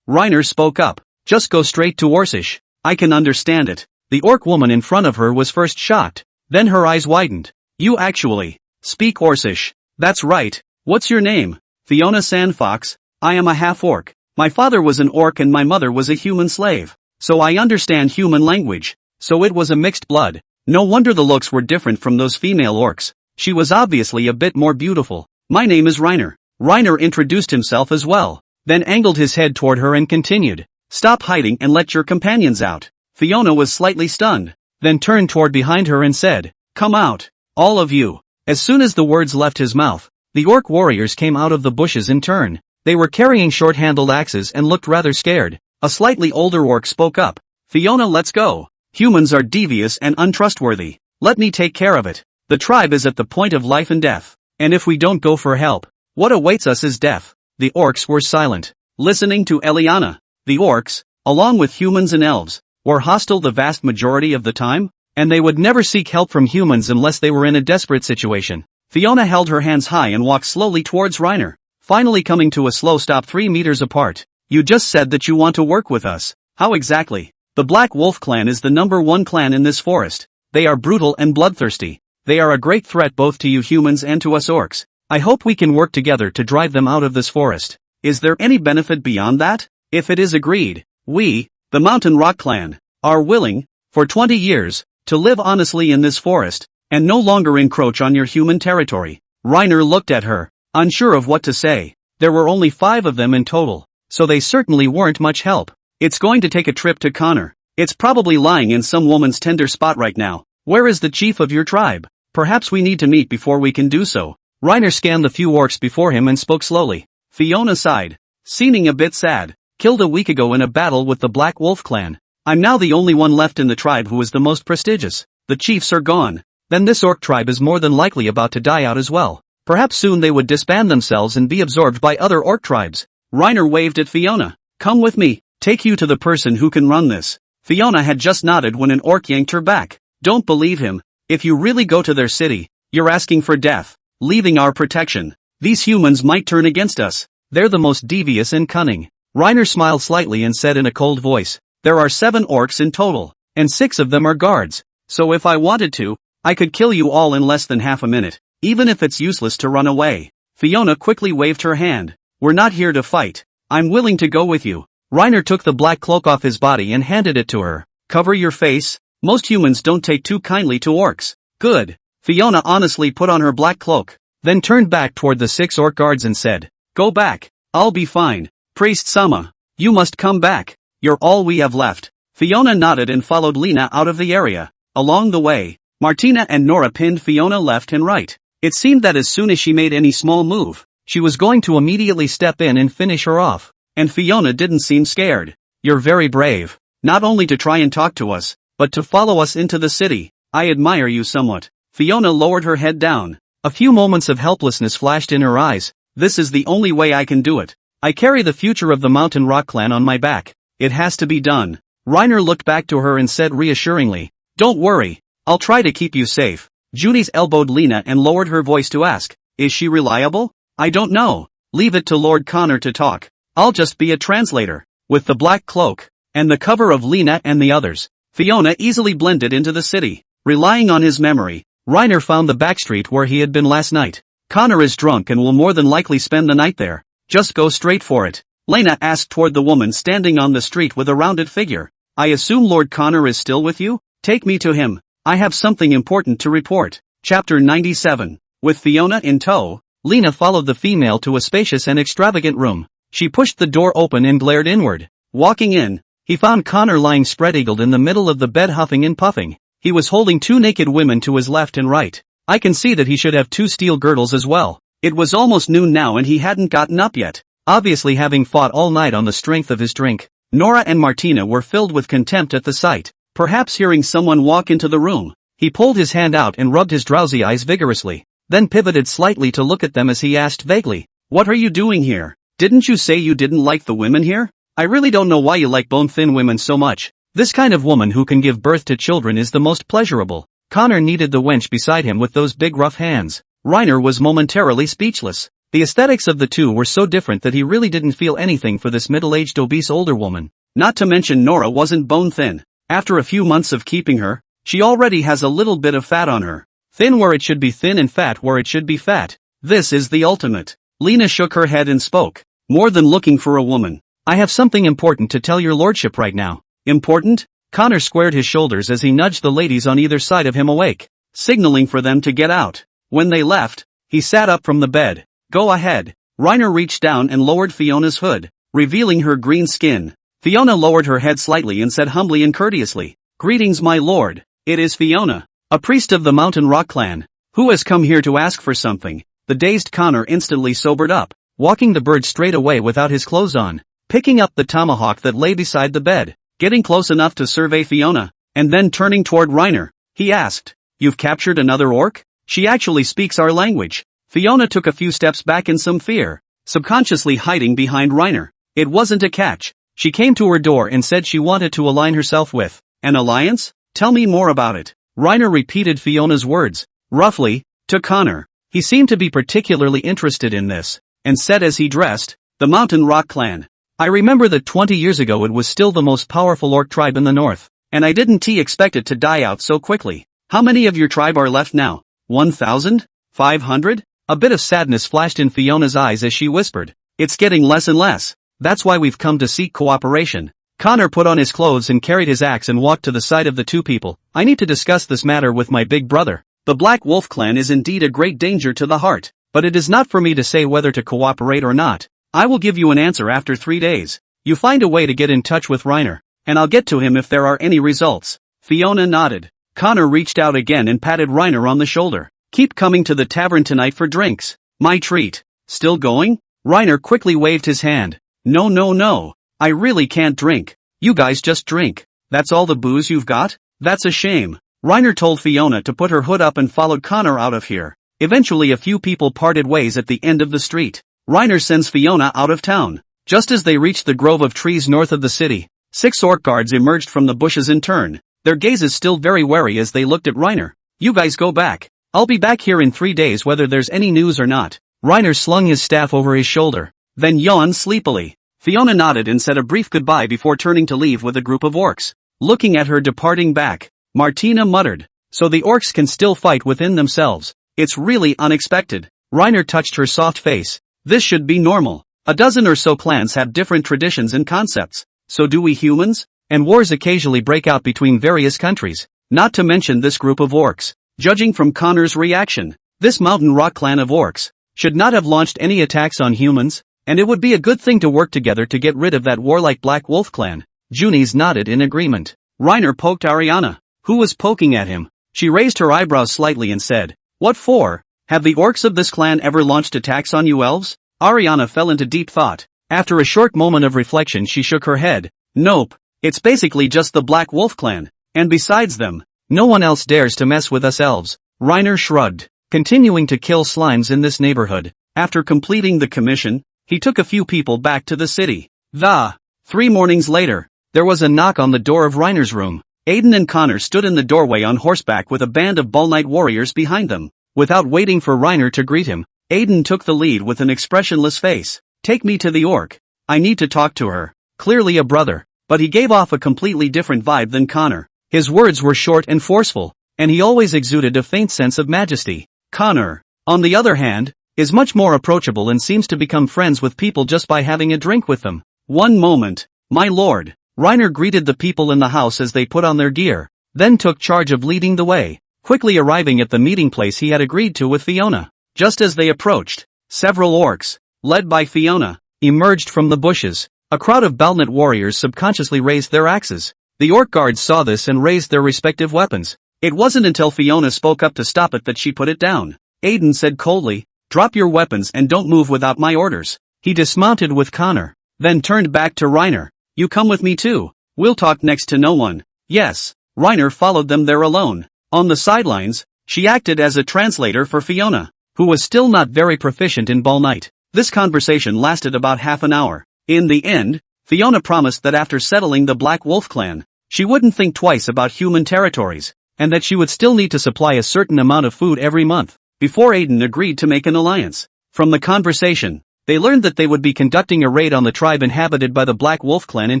Reiner spoke up. Just go straight to Orcish. I can understand it." The orc woman in front of her was first shocked, then her eyes widened. "You actually speak Orcish? That's right. What's your name?" "Fiona Sandfox. I am a half-orc. My father was an orc and my mother was a human slave. So I understand human language." So it was a mixed blood. No wonder the looks were different from those female orcs. She was obviously a bit more beautiful. "My name is Reiner." Reiner introduced himself as well, then angled his head toward her and continued, "Stop hiding and let your companions out." Fiona was slightly stunned, then turned toward behind her and said, "Come out, all of you." As soon as the words left his mouth, the orc warriors came out of the bushes in turn. They were carrying short-handled axes and looked rather scared. A slightly older orc spoke up. "Fiona, let's go. Humans are devious and untrustworthy. Let me take care of it. The tribe is at the point of life and death, and if we don't go for help, what awaits us is death." The orcs were silent, listening to Eliana. The orcs, along with humans and elves, were hostile the vast majority of the time, and they would never seek help from humans unless they were in a desperate situation. Fiona held her hands high and walked slowly towards Reiner, finally coming to a slow stop 3 meters apart. "You just said that you want to work with us. How exactly?" "The Black Wolf clan is the #1 clan in this forest. They are brutal and bloodthirsty. They are a great threat both to you humans and to us orcs. I hope we can work together to drive them out of this forest. Is there any benefit beyond that? If it is agreed, we, the Mountain Rock clan, are willing, for 20 years, to live honestly in this forest, and no longer encroach on your human territory." Reiner looked at her, unsure of what to say. There were only 5 of them in total, so they certainly weren't much help. "It's going to take a trip to Connor. It's probably lying in some woman's tender spot right now. Where is the chief of your tribe? Perhaps we need to meet before we can do so." Reiner scanned the few orcs before him and spoke slowly. Fiona sighed, seeming a bit sad. "Killed a week ago in a battle with the Black Wolf clan. I'm now the only one left in the tribe who is the most prestigious. The chiefs are gone. Then this orc tribe is more than likely about to die out as well. Perhaps soon they would disband themselves and be absorbed by other orc tribes." Reiner waved at Fiona. "Come with me. Take you to the person who can run this." Fiona had just nodded when an orc yanked her back. "Don't believe him. If you really go to their city, you're asking for death, leaving our protection. These humans might turn against us. They're the most devious and cunning." Reiner smiled slightly and said in a cold voice, "There are 7 orcs in total, and 6 of them are guards. So if I wanted to, I could kill you all in less than half a minute, even if it's useless to run away." Fiona quickly waved her hand. "We're not here to fight. I'm willing to go with you." Reiner took the black cloak off his body and handed it to her. "Cover your face. Most humans don't take too kindly to orcs." "Good." Fiona honestly put on her black cloak, then turned back toward the 6 orc guards and said, "Go back. I'll be fine. Priest Sama, you must come back. You're all we have left." Fiona nodded and followed Lena out of the area. Along the way, Martina and Nora pinned Fiona left and right. It seemed that as soon as she made any small move, she was going to immediately step in and finish her off. And Fiona didn't seem scared. "You're very brave. Not only to try and talk to us, but to follow us into the city. I admire you somewhat." Fiona lowered her head down. A few moments of helplessness flashed in her eyes. "This is the only way I can do it. I carry the future of the Mountain Rock clan on my back. It has to be done." Reiner looked back to her and said reassuringly, "Don't worry. I'll try to keep you safe." Junis elbowed Lena and lowered her voice to ask, "Is she reliable?" "I don't know. Leave it to Lord Connor to talk." I'll just be a translator. With the black cloak, and the cover of Lena and the others, Fiona easily blended into the city. Relying on his memory, Reiner found the backstreet where he had been last night. Connor is drunk and will more than likely spend the night there. Just go straight for it. Lena asked toward the woman standing on the street with a rounded figure. I assume Lord Connor is still with you? Take me to him. I have something important to report. Chapter 97. With Fiona in tow, Lena followed the female to a spacious and extravagant room. She pushed the door open and glared inward. Walking in, he found Connor lying spread-eagled in the middle of the bed huffing and puffing. He was holding two naked women to his left and right. I can see that he should have two steel girdles as well. It was almost noon now and he hadn't gotten up yet, obviously having fought all night on the strength of his drink. Nora and Martina were filled with contempt at the sight. Perhaps hearing someone walk into the room, he pulled his hand out and rubbed his drowsy eyes vigorously, then pivoted slightly to look at them as he asked vaguely, "What are you doing here? Didn't you say you didn't like the women here? I really don't know why you like bone-thin women so much. This kind of woman who can give birth to children is the most pleasurable." Connor kneaded the wench beside him with those big rough hands. Reiner was momentarily speechless. The aesthetics of the two were so different that he really didn't feel anything for this middle-aged obese older woman. Not to mention Nora wasn't bone-thin. After a few months of keeping her, she already has a little bit of fat on her. Thin where it should be thin and fat where it should be fat. This is the ultimate. Lena shook her head and spoke. More than looking for a woman. I have something important to tell your lordship right now. Important? Connor squared his shoulders as he nudged the ladies on either side of him awake, signaling for them to get out. When they left, he sat up from the bed. Go ahead. Reiner reached down and lowered Fiona's hood, revealing her green skin. Fiona lowered her head slightly and said humbly and courteously, Greetings my lord. It is Fiona, a priest of the Mountain Rock clan, who has come here to ask for something. The dazed Connor instantly sobered up, walking the bird straight away without his clothes on, picking up the tomahawk that lay beside the bed. Getting close enough to survey Fiona, and then turning toward Reiner, he asked, You've captured another orc? She actually speaks our language. Fiona took a few steps back in some fear, subconsciously hiding behind Reiner. It wasn't a catch. She came to her door and said she wanted to align herself with an alliance? Tell me more about it. Reiner repeated Fiona's words, roughly, to Connor. He seemed to be particularly interested in this, and said as he dressed, The Mountain Rock clan. I remember that 20 years ago it was still the most powerful orc tribe in the north, and I didn't expect it to die out so quickly. How many of your tribe are left now? 1,000? 500? A bit of sadness flashed in Fiona's eyes as she whispered, It's getting less and less. That's why we've come to seek cooperation. Connor put on his clothes and carried his axe and walked to the side of the two people. I need to discuss this matter with my big brother. The Black Wolf clan is indeed a great danger to the heart, but it is not for me to say whether to cooperate or not. I will give you an answer after 3 days. You find a way to get in touch with Reiner, and I'll get to him if there are any results. Fiona nodded. Connor reached out again and patted Reiner on the shoulder. Keep coming to the tavern tonight for drinks. My treat. Still going? Reiner quickly waved his hand. No. I really can't drink. You guys just drink. That's all the booze you've got? That's a shame. Reiner told Fiona to put her hood up and followed Connor out of here. Eventually a few people parted ways at the end of the street. Reiner sends Fiona out of town. Just as they reached the grove of trees north of the city, 6 orc guards emerged from the bushes in turn, their gazes still very wary as they looked at Reiner. You guys go back. I'll be back here in 3 days whether there's any news or not. Reiner slung his staff over his shoulder, then yawned sleepily. Fiona nodded and said a brief goodbye before turning to leave with a group of orcs. Looking at her departing back, Martina muttered, So the orcs can still fight within themselves. It's really unexpected. Reiner touched her soft face. This should be normal. A dozen or so clans have different traditions and concepts. So do we humans? And wars occasionally break out between various countries. Not to mention this group of orcs. Judging from Connor's reaction, this Mountain Rock clan of orcs should not have launched any attacks on humans, and it would be a good thing to work together to get rid of that warlike Black Wolf clan. Junis nodded in agreement. Reiner poked Ariana, who was poking at him. She raised her eyebrows slightly and said, What for? Have the orcs of this clan ever launched attacks on you elves? Ariana fell into deep thought. After a short moment of reflection she shook her head. Nope, it's basically just the Black Wolf clan, and besides them, no one else dares to mess with us elves. Reiner shrugged, continuing to kill slimes in this neighborhood. After completing the commission, he took a few people back to the city. 3 mornings later, there was a knock on the door of Reiner's room. Aiden and Connor stood in the doorway on horseback with a band of Ball Knight warriors behind them. Without waiting for Reiner to greet him, Aiden took the lead with an expressionless face. Take me to the orc. I need to talk to her. Clearly a brother, but he gave off a completely different vibe than Connor. His words were short and forceful, and he always exuded a faint sense of majesty. Connor, on the other hand, is much more approachable and seems to become friends with people just by having a drink with them. One moment, my lord. Reiner greeted the people in the house as they put on their gear, then took charge of leading the way, quickly arriving at the meeting place he had agreed to with Fiona. Just as they approached, several orcs, led by Fiona, emerged from the bushes. A crowd of bandit warriors subconsciously raised their axes. The orc guards saw this and raised their respective weapons. It wasn't until Fiona spoke up to stop it that she put it down. Aiden said coldly, "Drop your weapons and don't move without my orders." He dismounted with Connor, then turned back to Reiner. "You come with me too. We'll talk next to no one." Yes, Reiner followed them there alone. On the sidelines, she acted as a translator for Fiona, who was still not very proficient in Ball Night. This conversation lasted about half an hour. In the end, Fiona promised that after settling the Black Wolf clan, she wouldn't think twice about human territories, and that she would still need to supply a certain amount of food every month, before Aiden agreed to make an alliance. From the conversation, they learned that they would be conducting a raid on the tribe inhabited by the Black Wolf clan in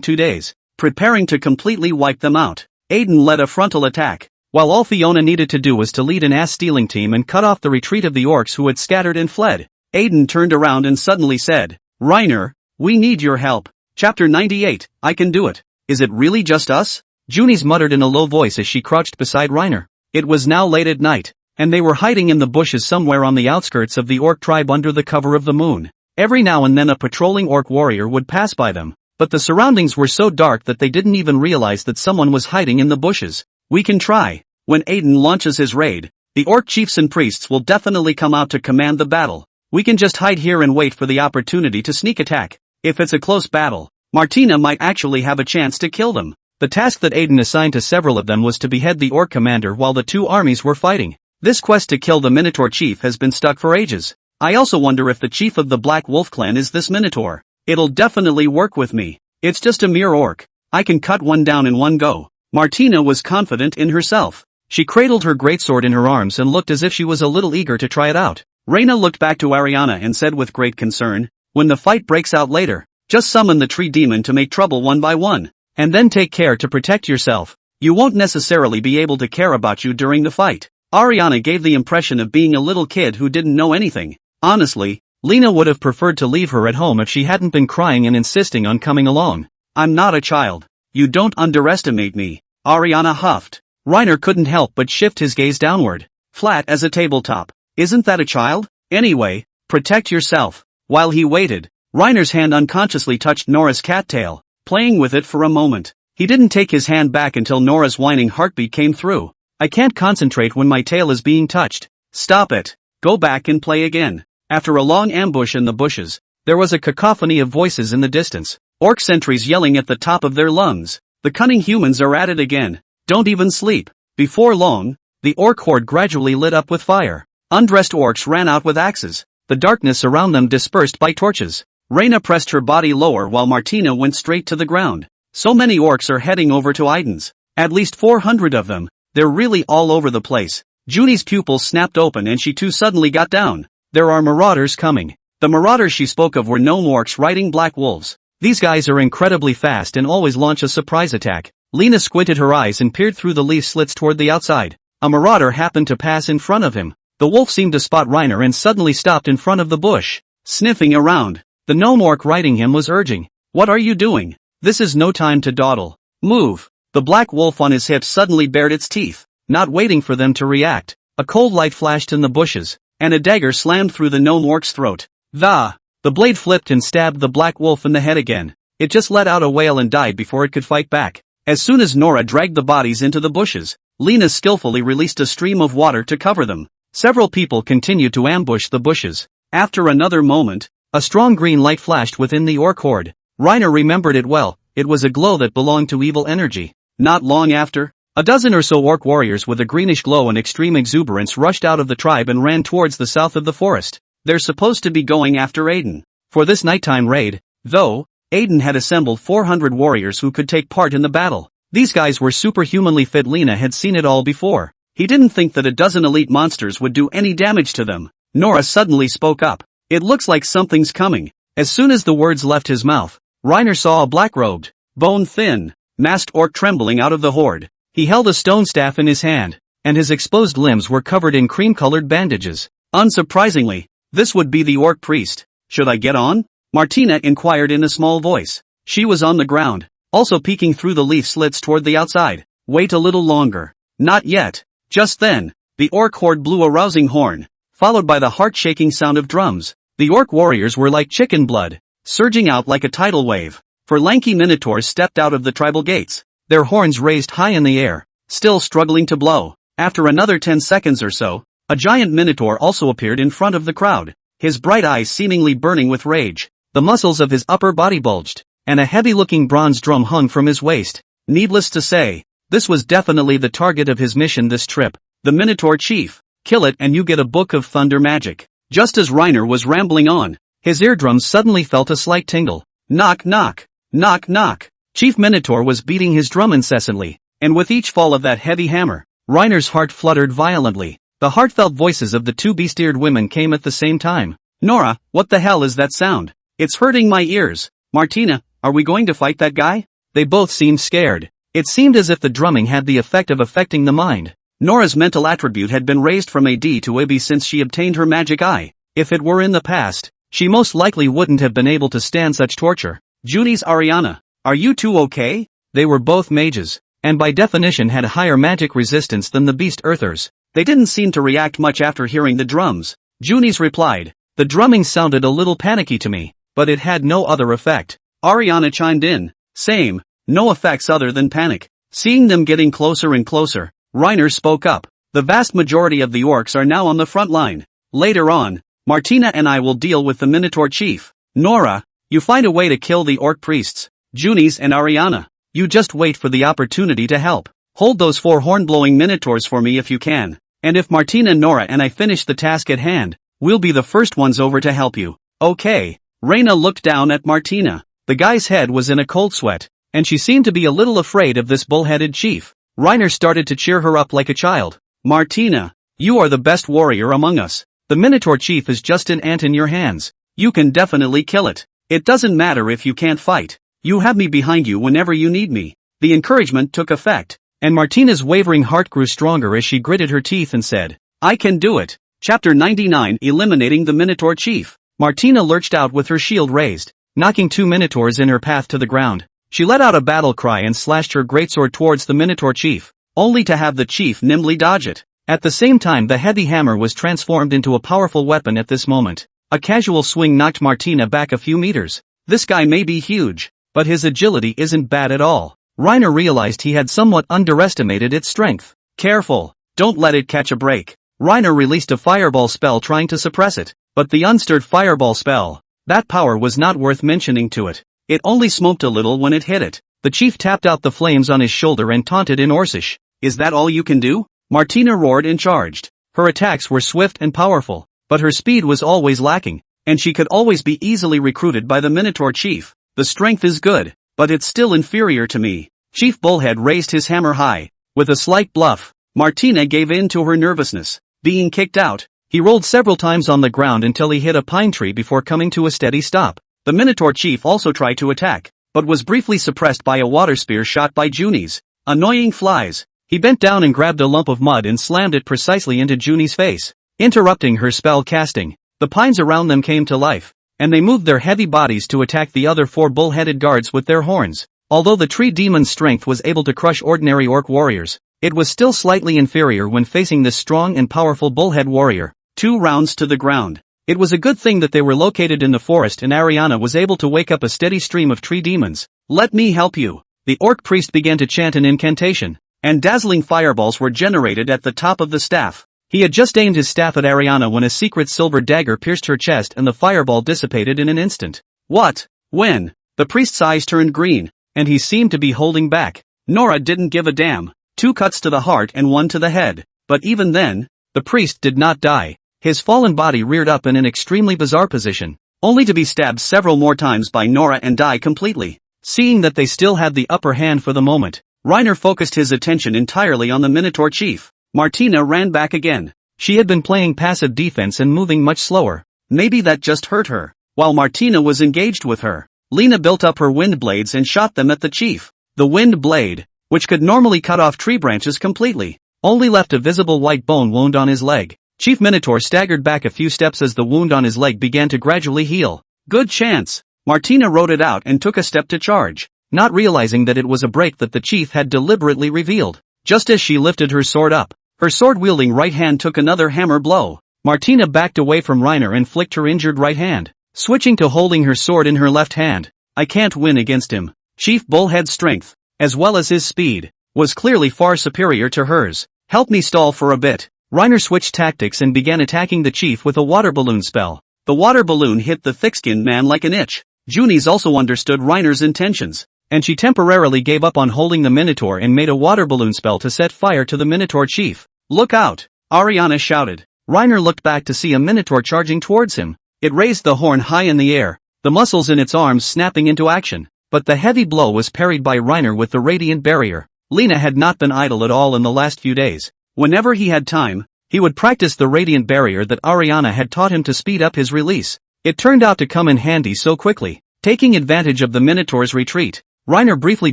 2 days, preparing to completely wipe them out. Aiden led a frontal attack, while all Fiona needed to do was to lead an ass-stealing team and cut off the retreat of the orcs who had scattered and fled. Aiden turned around and suddenly said, "Reiner, we need your help." Chapter 98, I can do it. Is it really just us? Junis muttered in a low voice as she crouched beside Reiner. It was now late at night, and they were hiding in the bushes somewhere on the outskirts of the orc tribe under the cover of the moon. Every now and then a patrolling orc warrior would pass by them, but the surroundings were so dark that they didn't even realize that someone was hiding in the bushes. We can try. When Aiden launches his raid, the orc chiefs and priests will definitely come out to command the battle. We can just hide here and wait for the opportunity to sneak attack. If it's a close battle, Martina might actually have a chance to kill them. The task that Aiden assigned to several of them was to behead the orc commander while the two armies were fighting. This quest to kill the Minotaur chief has been stuck for ages. I also wonder if the chief of the Black Wolf clan is this Minotaur. It'll definitely work with me. It's just a mere orc. I can cut one down in one go. Martina was confident in herself. She cradled her greatsword in her arms and looked as if she was a little eager to try it out. Reina looked back to Ariana and said with great concern, "When the fight breaks out later, just summon the tree demon to make trouble one by one. And then take care to protect yourself. You won't necessarily be able to care about you during the fight." Ariana gave the impression of being a little kid who didn't know anything. Honestly, Lena would have preferred to leave her at home if she hadn't been crying and insisting on coming along. "I'm not a child. You don't underestimate me," Ariana huffed. Reiner couldn't help but shift his gaze downward, flat as a tabletop. "Isn't that a child? Anyway, protect yourself." While he waited, Reiner's hand unconsciously touched Nora's cattail, playing with it for a moment. He didn't take his hand back until Nora's whining heartbeat came through. "I can't concentrate when my tail is being touched." "Stop it. Go back and play again." After a long ambush in the bushes, there was a cacophony of voices in the distance. Orc sentries yelling at the top of their lungs. "The cunning humans are at it again. Don't even sleep." Before long, the orc horde gradually lit up with fire. Undressed orcs ran out with axes, the darkness around them dispersed by torches. Reina pressed her body lower while Martina went straight to the ground. "So many orcs are heading over to Aiden's. At least 400 of them. They're really all over the place." Junie's pupils snapped open and she too suddenly got down. "There are marauders coming." The marauders she spoke of were gnome orcs riding black wolves. "These guys are incredibly fast and always launch a surprise attack." Lena squinted her eyes and peered through the leaf slits toward the outside. A marauder happened to pass in front of him. The wolf seemed to spot Reiner and suddenly stopped in front of the bush, sniffing around. The gnome orc riding him was urging, "What are you doing? This is no time to dawdle. Move." The black wolf on his hips suddenly bared its teeth, not waiting for them to react. A cold light flashed in the bushes, and a dagger slammed through the gnome orc's throat. The blade flipped and stabbed the black wolf in the head again. It just let out a wail and died before it could fight back. As soon as Nora dragged the bodies into the bushes, Lena skillfully released a stream of water to cover them. Several people continued to ambush the bushes. After another moment, a strong green light flashed within the orc horde. Reiner remembered it well. It was a glow that belonged to evil energy. Not long after, a dozen or so orc warriors with a greenish glow and extreme exuberance rushed out of the tribe and ran towards the south of the forest. They're supposed to be going after Aiden. For this nighttime raid, though, Aiden had assembled 400 warriors who could take part in the battle. These guys were superhumanly fit. Lena had seen it all before. He didn't think that a dozen elite monsters would do any damage to them. Nora suddenly spoke up. "It looks like something's coming." As soon as the words left his mouth, Reiner saw a black-robed, bone-thin, masked orc trembling out of the horde. He held a stone staff in his hand, and his exposed limbs were covered in cream-colored bandages. Unsurprisingly, this would be the orc priest. Should I get on? Martina inquired in a small voice. She was on the ground, also peeking through the leaf slits toward the outside. Wait a little longer. Not yet. Just then, the orc horde blew a rousing horn, followed by the heart-shaking sound of drums. The orc warriors were like chicken blood, surging out like a tidal wave. Four lanky minotaurs stepped out of the tribal gates, their horns raised high in the air, still struggling to blow. After another 10 seconds or so, a giant minotaur also appeared in front of the crowd, his bright eyes seemingly burning with rage. The muscles of his upper body bulged, and a heavy-looking bronze drum hung from his waist. Needless to say, this was definitely the target of his mission this trip. The Minotaur Chief. Kill it and you get a book of thunder magic. Just as Reiner was rambling on, his eardrums suddenly felt a slight tingle. Knock knock. Knock knock. Chief Minotaur was beating his drum incessantly, and with each fall of that heavy hammer, Reiner's heart fluttered violently. The heartfelt voices of the two beast-eared women came at the same time. Nora, what the hell is that sound? It's hurting my ears. Martina, are we going to fight that guy? They both seemed scared. It seemed as if the drumming had the effect of affecting the mind. Nora's mental attribute had been raised from a D to a B since she obtained her magic eye. If it were in the past, she most likely wouldn't have been able to stand such torture. Junis, Ariana, are you two okay? They were both mages, and by definition had higher magic resistance than the beast earthers. They didn't seem to react much after hearing the drums. Junis replied, the drumming sounded a little panicky to me, but it had no other effect. Ariana chimed in, same, no effects other than panic. Seeing them getting closer and closer, Reiner spoke up. The vast majority of the orcs are now on the front line. Later on, Martina and I will deal with the Minotaur Chief. Nora, you find a way to kill the orc priests. Junis and Ariana, you just wait for the opportunity to help. Hold those 4 horn-blowing minotaurs for me if you can. And if Martina, Nora and I finish the task at hand, we'll be the first ones over to help you. Okay. Reina looked down at Martina. The guy's head was in a cold sweat, and she seemed to be a little afraid of this bull-headed chief. Reiner started to cheer her up like a child. Martina, you are the best warrior among us. The Minotaur Chief is just an ant in your hands. You can definitely kill it. It doesn't matter if you can't fight. You have me behind you whenever you need me. The encouragement took effect, and Martina's wavering heart grew stronger as she gritted her teeth and said, I can do it. Chapter 99 Eliminating the Minotaur Chief. Martina lurched out with her shield raised, knocking 2 minotaurs in her path to the ground. She let out a battle cry and slashed her greatsword towards the Minotaur Chief, only to have the chief nimbly dodge it. At the same time, the heavy hammer was transformed into a powerful weapon at this moment. A casual swing knocked Martina back a few meters. This guy may be huge, but his agility isn't bad at all. Reiner realized he had somewhat underestimated its strength. Careful, don't let it catch a break. Reiner released a fireball spell trying to suppress it, but the unstirred fireball spell, that power was not worth mentioning to it. It only smoked a little when it hit it. The chief tapped out the flames on his shoulder and taunted in Orcish. Is that all you can do? Martina roared and charged. Her attacks were swift and powerful, but her speed was always lacking, and she could always be easily recruited by the Minotaur Chief. The strength is good, but it's still inferior to me. Chief Bullhead raised his hammer high. With a slight bluff, Martina gave in to her nervousness. Being kicked out, he rolled several times on the ground until he hit a pine tree before coming to a steady stop. The Minotaur Chief also tried to attack, but was briefly suppressed by a water spear shot by Junis. Annoying flies. He bent down and grabbed a lump of mud and slammed it precisely into Junis' face, interrupting her spell casting. The pines around them came to life, and they moved their heavy bodies to attack the other 4 bull-headed guards with their horns. Although the tree demon's strength was able to crush ordinary orc warriors, it was still slightly inferior when facing this strong and powerful bullhead warrior. 2 rounds to the ground. It was a good thing that they were located in the forest and Ariana was able to wake up a steady stream of tree demons. Let me help you. The orc priest began to chant an incantation, and dazzling fireballs were generated at the top of the staff. He had just aimed his staff at Ariana when a secret silver dagger pierced her chest and the fireball dissipated in an instant. What? When? The priest's eyes turned green, and he seemed to be holding back. Nora didn't give a damn. 2 cuts to the heart and 1 to the head. But even then, the priest did not die. His fallen body reared up in an extremely bizarre position, only to be stabbed several more times by Nora and die completely. Seeing that they still had the upper hand for the moment, Reiner focused his attention entirely on the Minotaur Chief. Martina ran back again. She had been playing passive defense and moving much slower. Maybe that just hurt her. While Martina was engaged with her, Lena built up her wind blades and shot them at the chief. The wind blade, which could normally cut off tree branches completely, only left a visible white bone wound on his leg. Chief Minotaur staggered back a few steps as the wound on his leg began to gradually heal. Good chance. Martina wrote it out and took a step to charge, not realizing that it was a break that the chief had deliberately revealed. Just as she lifted her sword up, her sword-wielding right hand took another hammer blow. Martina backed away from Reiner and flicked her injured right hand, switching to holding her sword in her left hand. I can't win against him. Chief Bullhead's strength, as well as his speed, was clearly far superior to hers. Help me stall for a bit. Reiner switched tactics and began attacking the chief with a water balloon spell. The water balloon hit the thick-skinned man like an itch. Junis also understood Reiner's intentions, and she temporarily gave up on holding the Minotaur and made a water balloon spell to set fire to the Minotaur chief. Look out! Ariana shouted. Reiner looked back to see a Minotaur charging towards him. It raised the horn high in the air, the muscles in its arms snapping into action, but the heavy blow was parried by Reiner with the radiant barrier. Lena had not been idle at all in the last few days. Whenever he had time, he would practice the radiant barrier that Ariana had taught him to speed up his release. It turned out to come in handy so quickly. Taking advantage of the Minotaur's retreat, Reiner briefly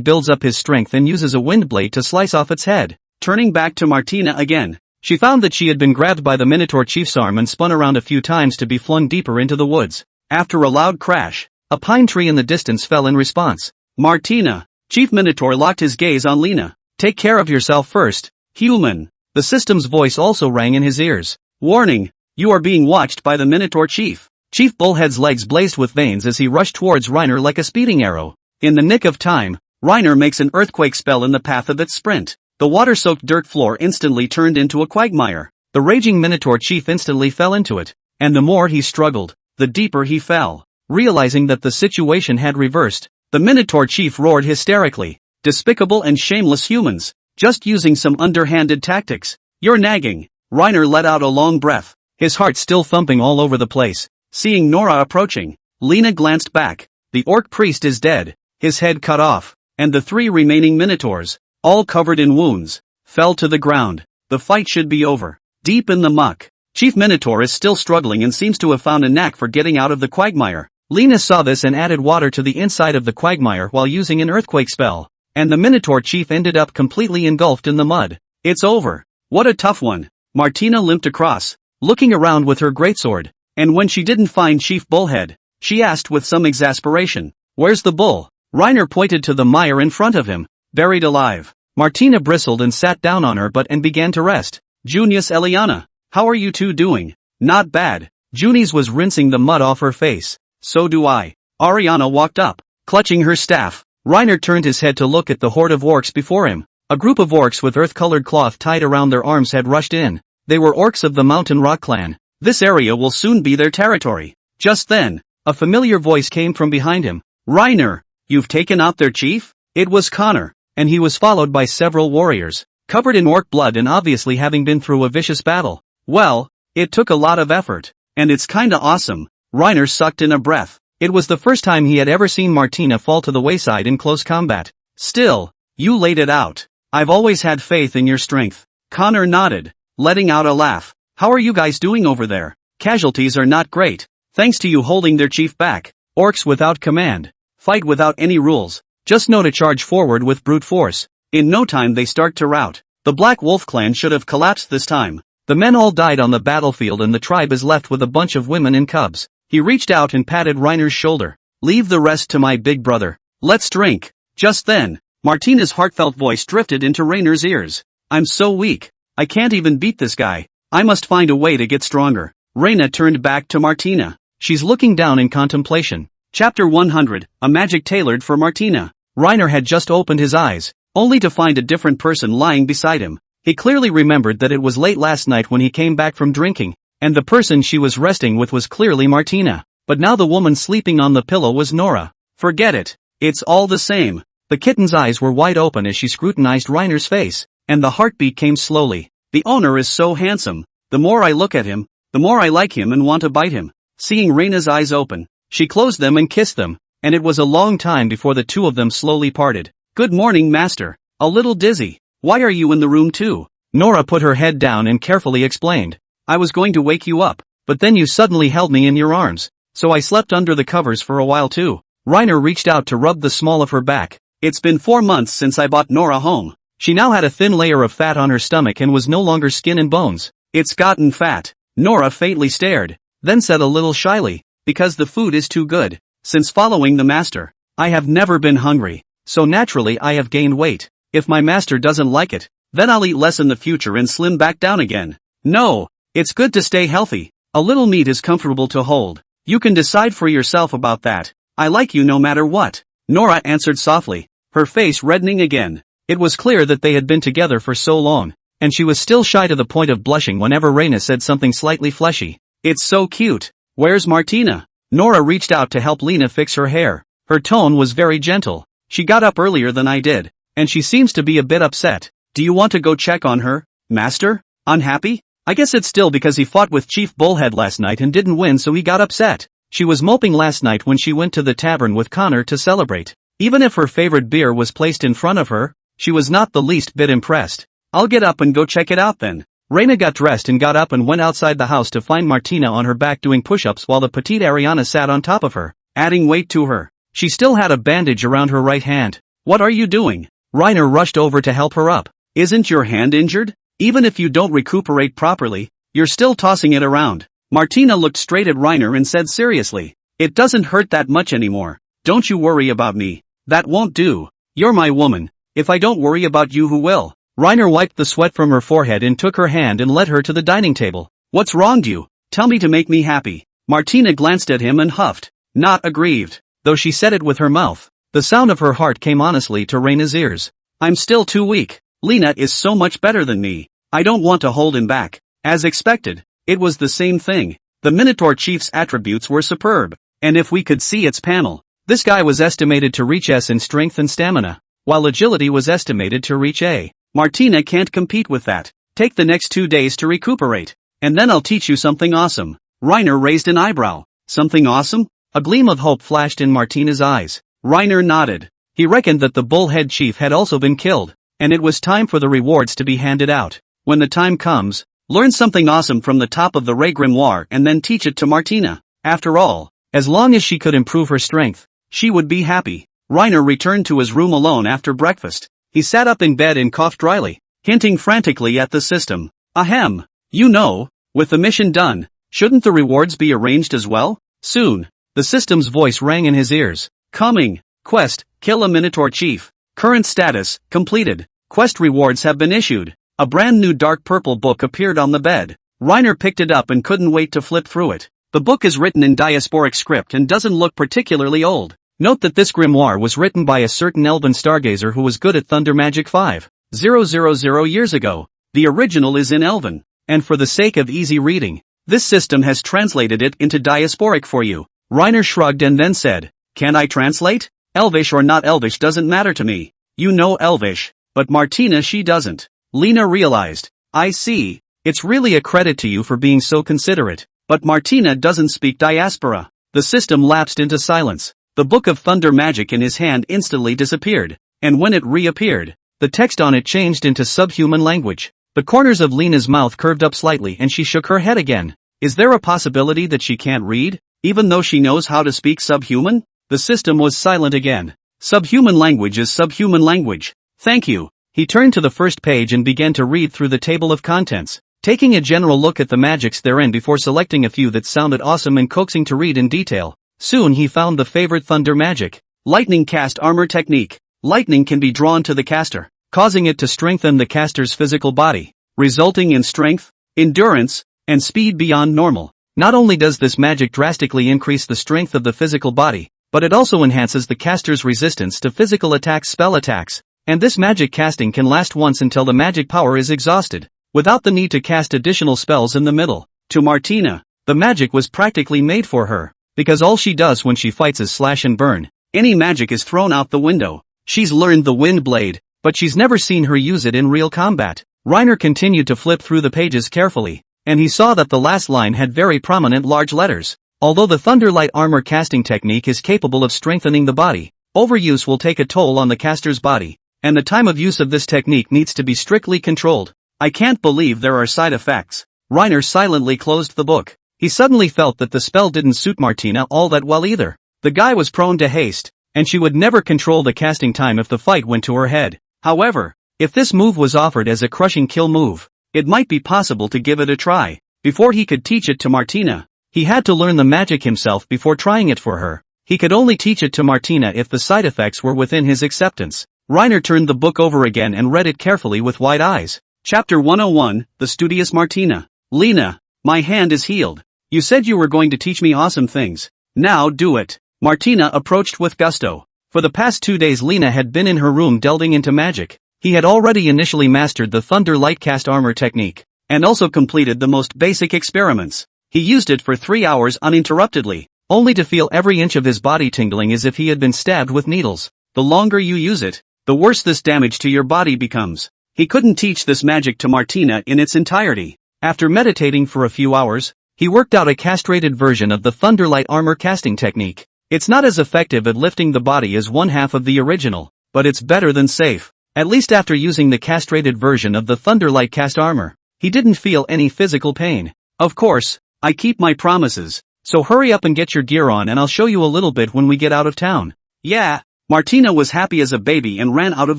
builds up his strength and uses a wind blade to slice off its head. Turning back to Martina again, she found that she had been grabbed by the Minotaur chief's arm and spun around a few times to be flung deeper into the woods. After a loud crash, a pine tree in the distance fell in response. Martina! Chief Minotaur locked his gaze on Lena. Take care of yourself first, human. The system's voice also rang in his ears. Warning! You are being watched by the Minotaur chief. Chief Bullhead's legs blazed with veins as he rushed towards Reiner like a speeding arrow. In the nick of time, Reiner makes an earthquake spell in the path of its sprint. The water-soaked dirt floor instantly turned into a quagmire. The raging Minotaur chief instantly fell into it, and the more he struggled, the deeper he fell. Realizing that the situation had reversed, the Minotaur chief roared hysterically. Despicable and shameless humans, just using some underhanded tactics. You're nagging. Reiner let out a long breath, his heart still thumping all over the place. Seeing Nora approaching, Lena glanced back. The orc priest is dead, his head cut off, and the 3 remaining Minotaurs, all covered in wounds, fell to the ground. The fight should be over. Deep in the muck, Chief Minotaur is still struggling and seems to have found a knack for getting out of the quagmire. Lena saw this and added water to the inside of the quagmire while using an earthquake spell, and the Minotaur chief ended up completely engulfed in the mud. It's over. What a tough one. Martina limped across, looking around with her greatsword, and when she didn't find Chief Bullhead, she asked with some exasperation, "Where's the bull?" Reiner pointed to the mire in front of him. Buried alive. Martina bristled and sat down on her butt and began to rest. Junius, Eliana, how are you two doing? Not bad. Junis was rinsing the mud off her face. So do I. Ariana walked up, clutching her staff. Reiner turned his head to look at the horde of orcs before him. A group of orcs with earth-colored cloth tied around their arms had rushed in. They were orcs of the Mountain Rock clan. This area will soon be their territory. Just then, a familiar voice came from behind him. Reiner, you've taken out their chief? It was Connor, and he was followed by several warriors, covered in orc blood and obviously having been through a vicious battle. Well, it took a lot of effort, and it's kinda awesome. Reiner sucked in a breath. It was the first time he had ever seen Martina fall to the wayside in close combat. Still, you laid it out. I've always had faith in your strength. Connor nodded, letting out a laugh. How are you guys doing over there? Casualties are not great, thanks to you holding their chief back. Orcs without command. Fight without any rules. Just know to charge forward with brute force. In no time they start to rout. The Black Wolf clan should have collapsed this time. The men all died on the battlefield and the tribe is left with a bunch of women and cubs. He reached out and patted Reiner's shoulder. Leave the rest to my big brother. Let's drink. Just then, Martina's heartfelt voice drifted into Reiner's ears. I'm so weak. I can't even beat this guy. I must find a way to get stronger. Reina turned back to Martina. She's looking down in contemplation. Chapter 100, A Magic Tailored for Martina. Reiner had just opened his eyes, only to find a different person lying beside him. He clearly remembered that it was late last night when he came back from drinking, and the person she was resting with was clearly Martina. But now the woman sleeping on the pillow was Nora. Forget it. It's all the same. The kitten's eyes were wide open as she scrutinized Reiner's face, and the heartbeat came slowly. The owner is so handsome. The more I look at him, the more I like him and want to bite him. Seeing Reina's eyes open, she closed them and kissed them, and it was a long time before the two of them slowly parted. Good morning, master. A little dizzy. Why are you in the room too? Nora put her head down and carefully explained. I was going to wake you up, but then you suddenly held me in your arms. so I slept under the covers for a while too. Reiner reached out to rub the small of her back. It's been 4 months since I brought Nora home. She now had a thin layer of fat on her stomach and was no longer skin and bones. It's gotten fat. Nora faintly stared, then said a little shyly, because the food is too good. Since following the master, I have never been hungry, so naturally I have gained weight. If my master doesn't like it, then I'll eat less in the future and slim back down again. No, it's good to stay healthy. A little meat is comfortable to hold. You can decide for yourself about that. I like you no matter what. Nora answered softly, her face reddening again. It was clear that they had been together for so long, and she was still shy to the point of blushing whenever Reina said something slightly fleshy. It's so cute. Where's Martina? Nora reached out to help Lena fix her hair. Her tone was very gentle. She got up earlier than I did, and she seems to be a bit upset. Do you want to go check on her, Master? Unhappy? I guess it's still because he fought with Chief Bullhead last night and didn't win, so he got upset. She was moping last night when she went to the tavern with Connor to celebrate. Even if her favorite beer was placed in front of her, she was not the least bit impressed. I'll get up and go check it out then. Reina got dressed and got up and went outside the house to find Martina on her back doing push-ups while the petite Ariana sat on top of her, adding weight to her. She still had a bandage around her right hand. What are you doing? Reiner rushed over to help her up. Isn't your hand injured? Even if you don't recuperate properly, you're still tossing it around. Martina looked straight at Reiner and said seriously, it doesn't hurt that much anymore. Don't you worry about me. That won't do. You're my woman. If I don't worry about you, who will? Reiner wiped the sweat from her forehead and took her hand and led her to the dining table. What's wronged you? Tell me to make me happy. Martina glanced at him and huffed, not aggrieved, though she said it with her mouth. The sound of her heart came honestly to Reina's ears. I'm still too weak. Lena is so much better than me. I don't want to hold him back. As expected, it was the same thing. The Minotaur Chief's attributes were superb, and if we could see its panel, this guy was estimated to reach S in strength and stamina, while agility was estimated to reach A. Martina can't compete with that. Take the next 2 days to recuperate, and then I'll teach you something awesome. Reiner raised an eyebrow. Something awesome? A gleam of hope flashed in Martina's eyes. Reiner nodded. He reckoned that the Bullhead Chief had also been killed, and it was time for the rewards to be handed out. When the time comes, learn something awesome from the top of the Ray Grimoire and then teach it to Martina. After all, as long as she could improve her strength, she would be happy. Reiner returned to his room alone after breakfast. He sat up in bed and coughed dryly, hinting frantically at the system. Ahem. You know, with the mission done, shouldn't the rewards be arranged as well? Soon. The system's voice rang in his ears. Coming. Quest, kill a Minotaur Chief. Current status, completed. Quest rewards have been issued. A brand new dark purple book appeared on the bed. Reiner picked it up and couldn't wait to flip through it. The book is written in diasporic script and doesn't look particularly old. Note that this grimoire was written by a certain elven stargazer who was good at thunder magic 5,000 years ago. The original is in Elven, and for the sake of easy reading, this system has translated it into diasporic for you. Reiner shrugged and then said, can I translate? Elvish or not Elvish doesn't matter to me. You know Elvish, but Martina she doesn't. Lena realized. I see. It's really a credit to you for being so considerate, but Martina doesn't speak diaspora. The system lapsed into silence. The book of thunder magic in his hand instantly disappeared, and when it reappeared, the text on it changed into subhuman language. The corners of Lena's mouth curved up slightly and she shook her head again. Is there a possibility that she can't read, even though she knows how to speak subhuman? The system was silent again. Subhuman language is subhuman language. Thank you. He turned to the first page and began to read through the table of contents, taking a general look at the magics therein before selecting a few that sounded awesome and coaxing to read in detail. Soon he found the favorite thunder magic. Lightning cast armor technique. Lightning can be drawn to the caster, causing it to strengthen the caster's physical body, resulting in strength, endurance, and speed beyond normal. Not only does this magic drastically increase the strength of the physical body, but it also enhances the caster's resistance to physical attacks, spell attacks, and this magic casting can last once until the magic power is exhausted, without the need to cast additional spells in the middle. To Martina, the magic was practically made for her, because all she does when she fights is slash and burn. Any magic is thrown out the window. She's learned the wind blade, but she's never seen her use it in real combat. Reiner continued to flip through the pages carefully, and he saw that the last line had very prominent large letters. Although the Thunderlight armor casting technique is capable of strengthening the body, overuse will take a toll on the caster's body, and the time of use of this technique needs to be strictly controlled. I can't believe there are side effects. Reiner silently closed the book. he suddenly felt that the spell didn't suit Martina all that well either. The guy was prone to haste, and she would never control the casting time if the fight went to her head. However, if this move was offered as a crushing kill move, it might be possible to give it a try. Before he could teach it to Martina, he had to learn the magic himself before trying it for her. He could only teach it to Martina if the side effects were within his acceptance. Reiner turned the book over again and read it carefully with wide eyes. Chapter 101, The Studious Martina. Lena, my hand is healed. You said you were going to teach me awesome things. Now do it. Martina approached with gusto. For the past 2 days Lena had been in her room delving into magic. He had already initially mastered the Thunder Light Cast Armor technique, and also completed the most basic experiments. He used it for 3 hours uninterruptedly, only to feel every inch of his body tingling as if he had been stabbed with needles. The longer you use it, the worse this damage to your body becomes. He couldn't teach this magic to Martina in its entirety. After meditating for a few hours, he worked out a castrated version of the Thunderlight Armor casting technique. It's not as effective at lifting the body as one half of the original, but it's better than safe. At least after using the castrated version of the Thunderlight Cast Armor, he didn't feel any physical pain. Of course, I keep my promises, so hurry up and get your gear on and I'll show you a little bit when we get out of town. Yeah. Martina was happy as a baby and ran out of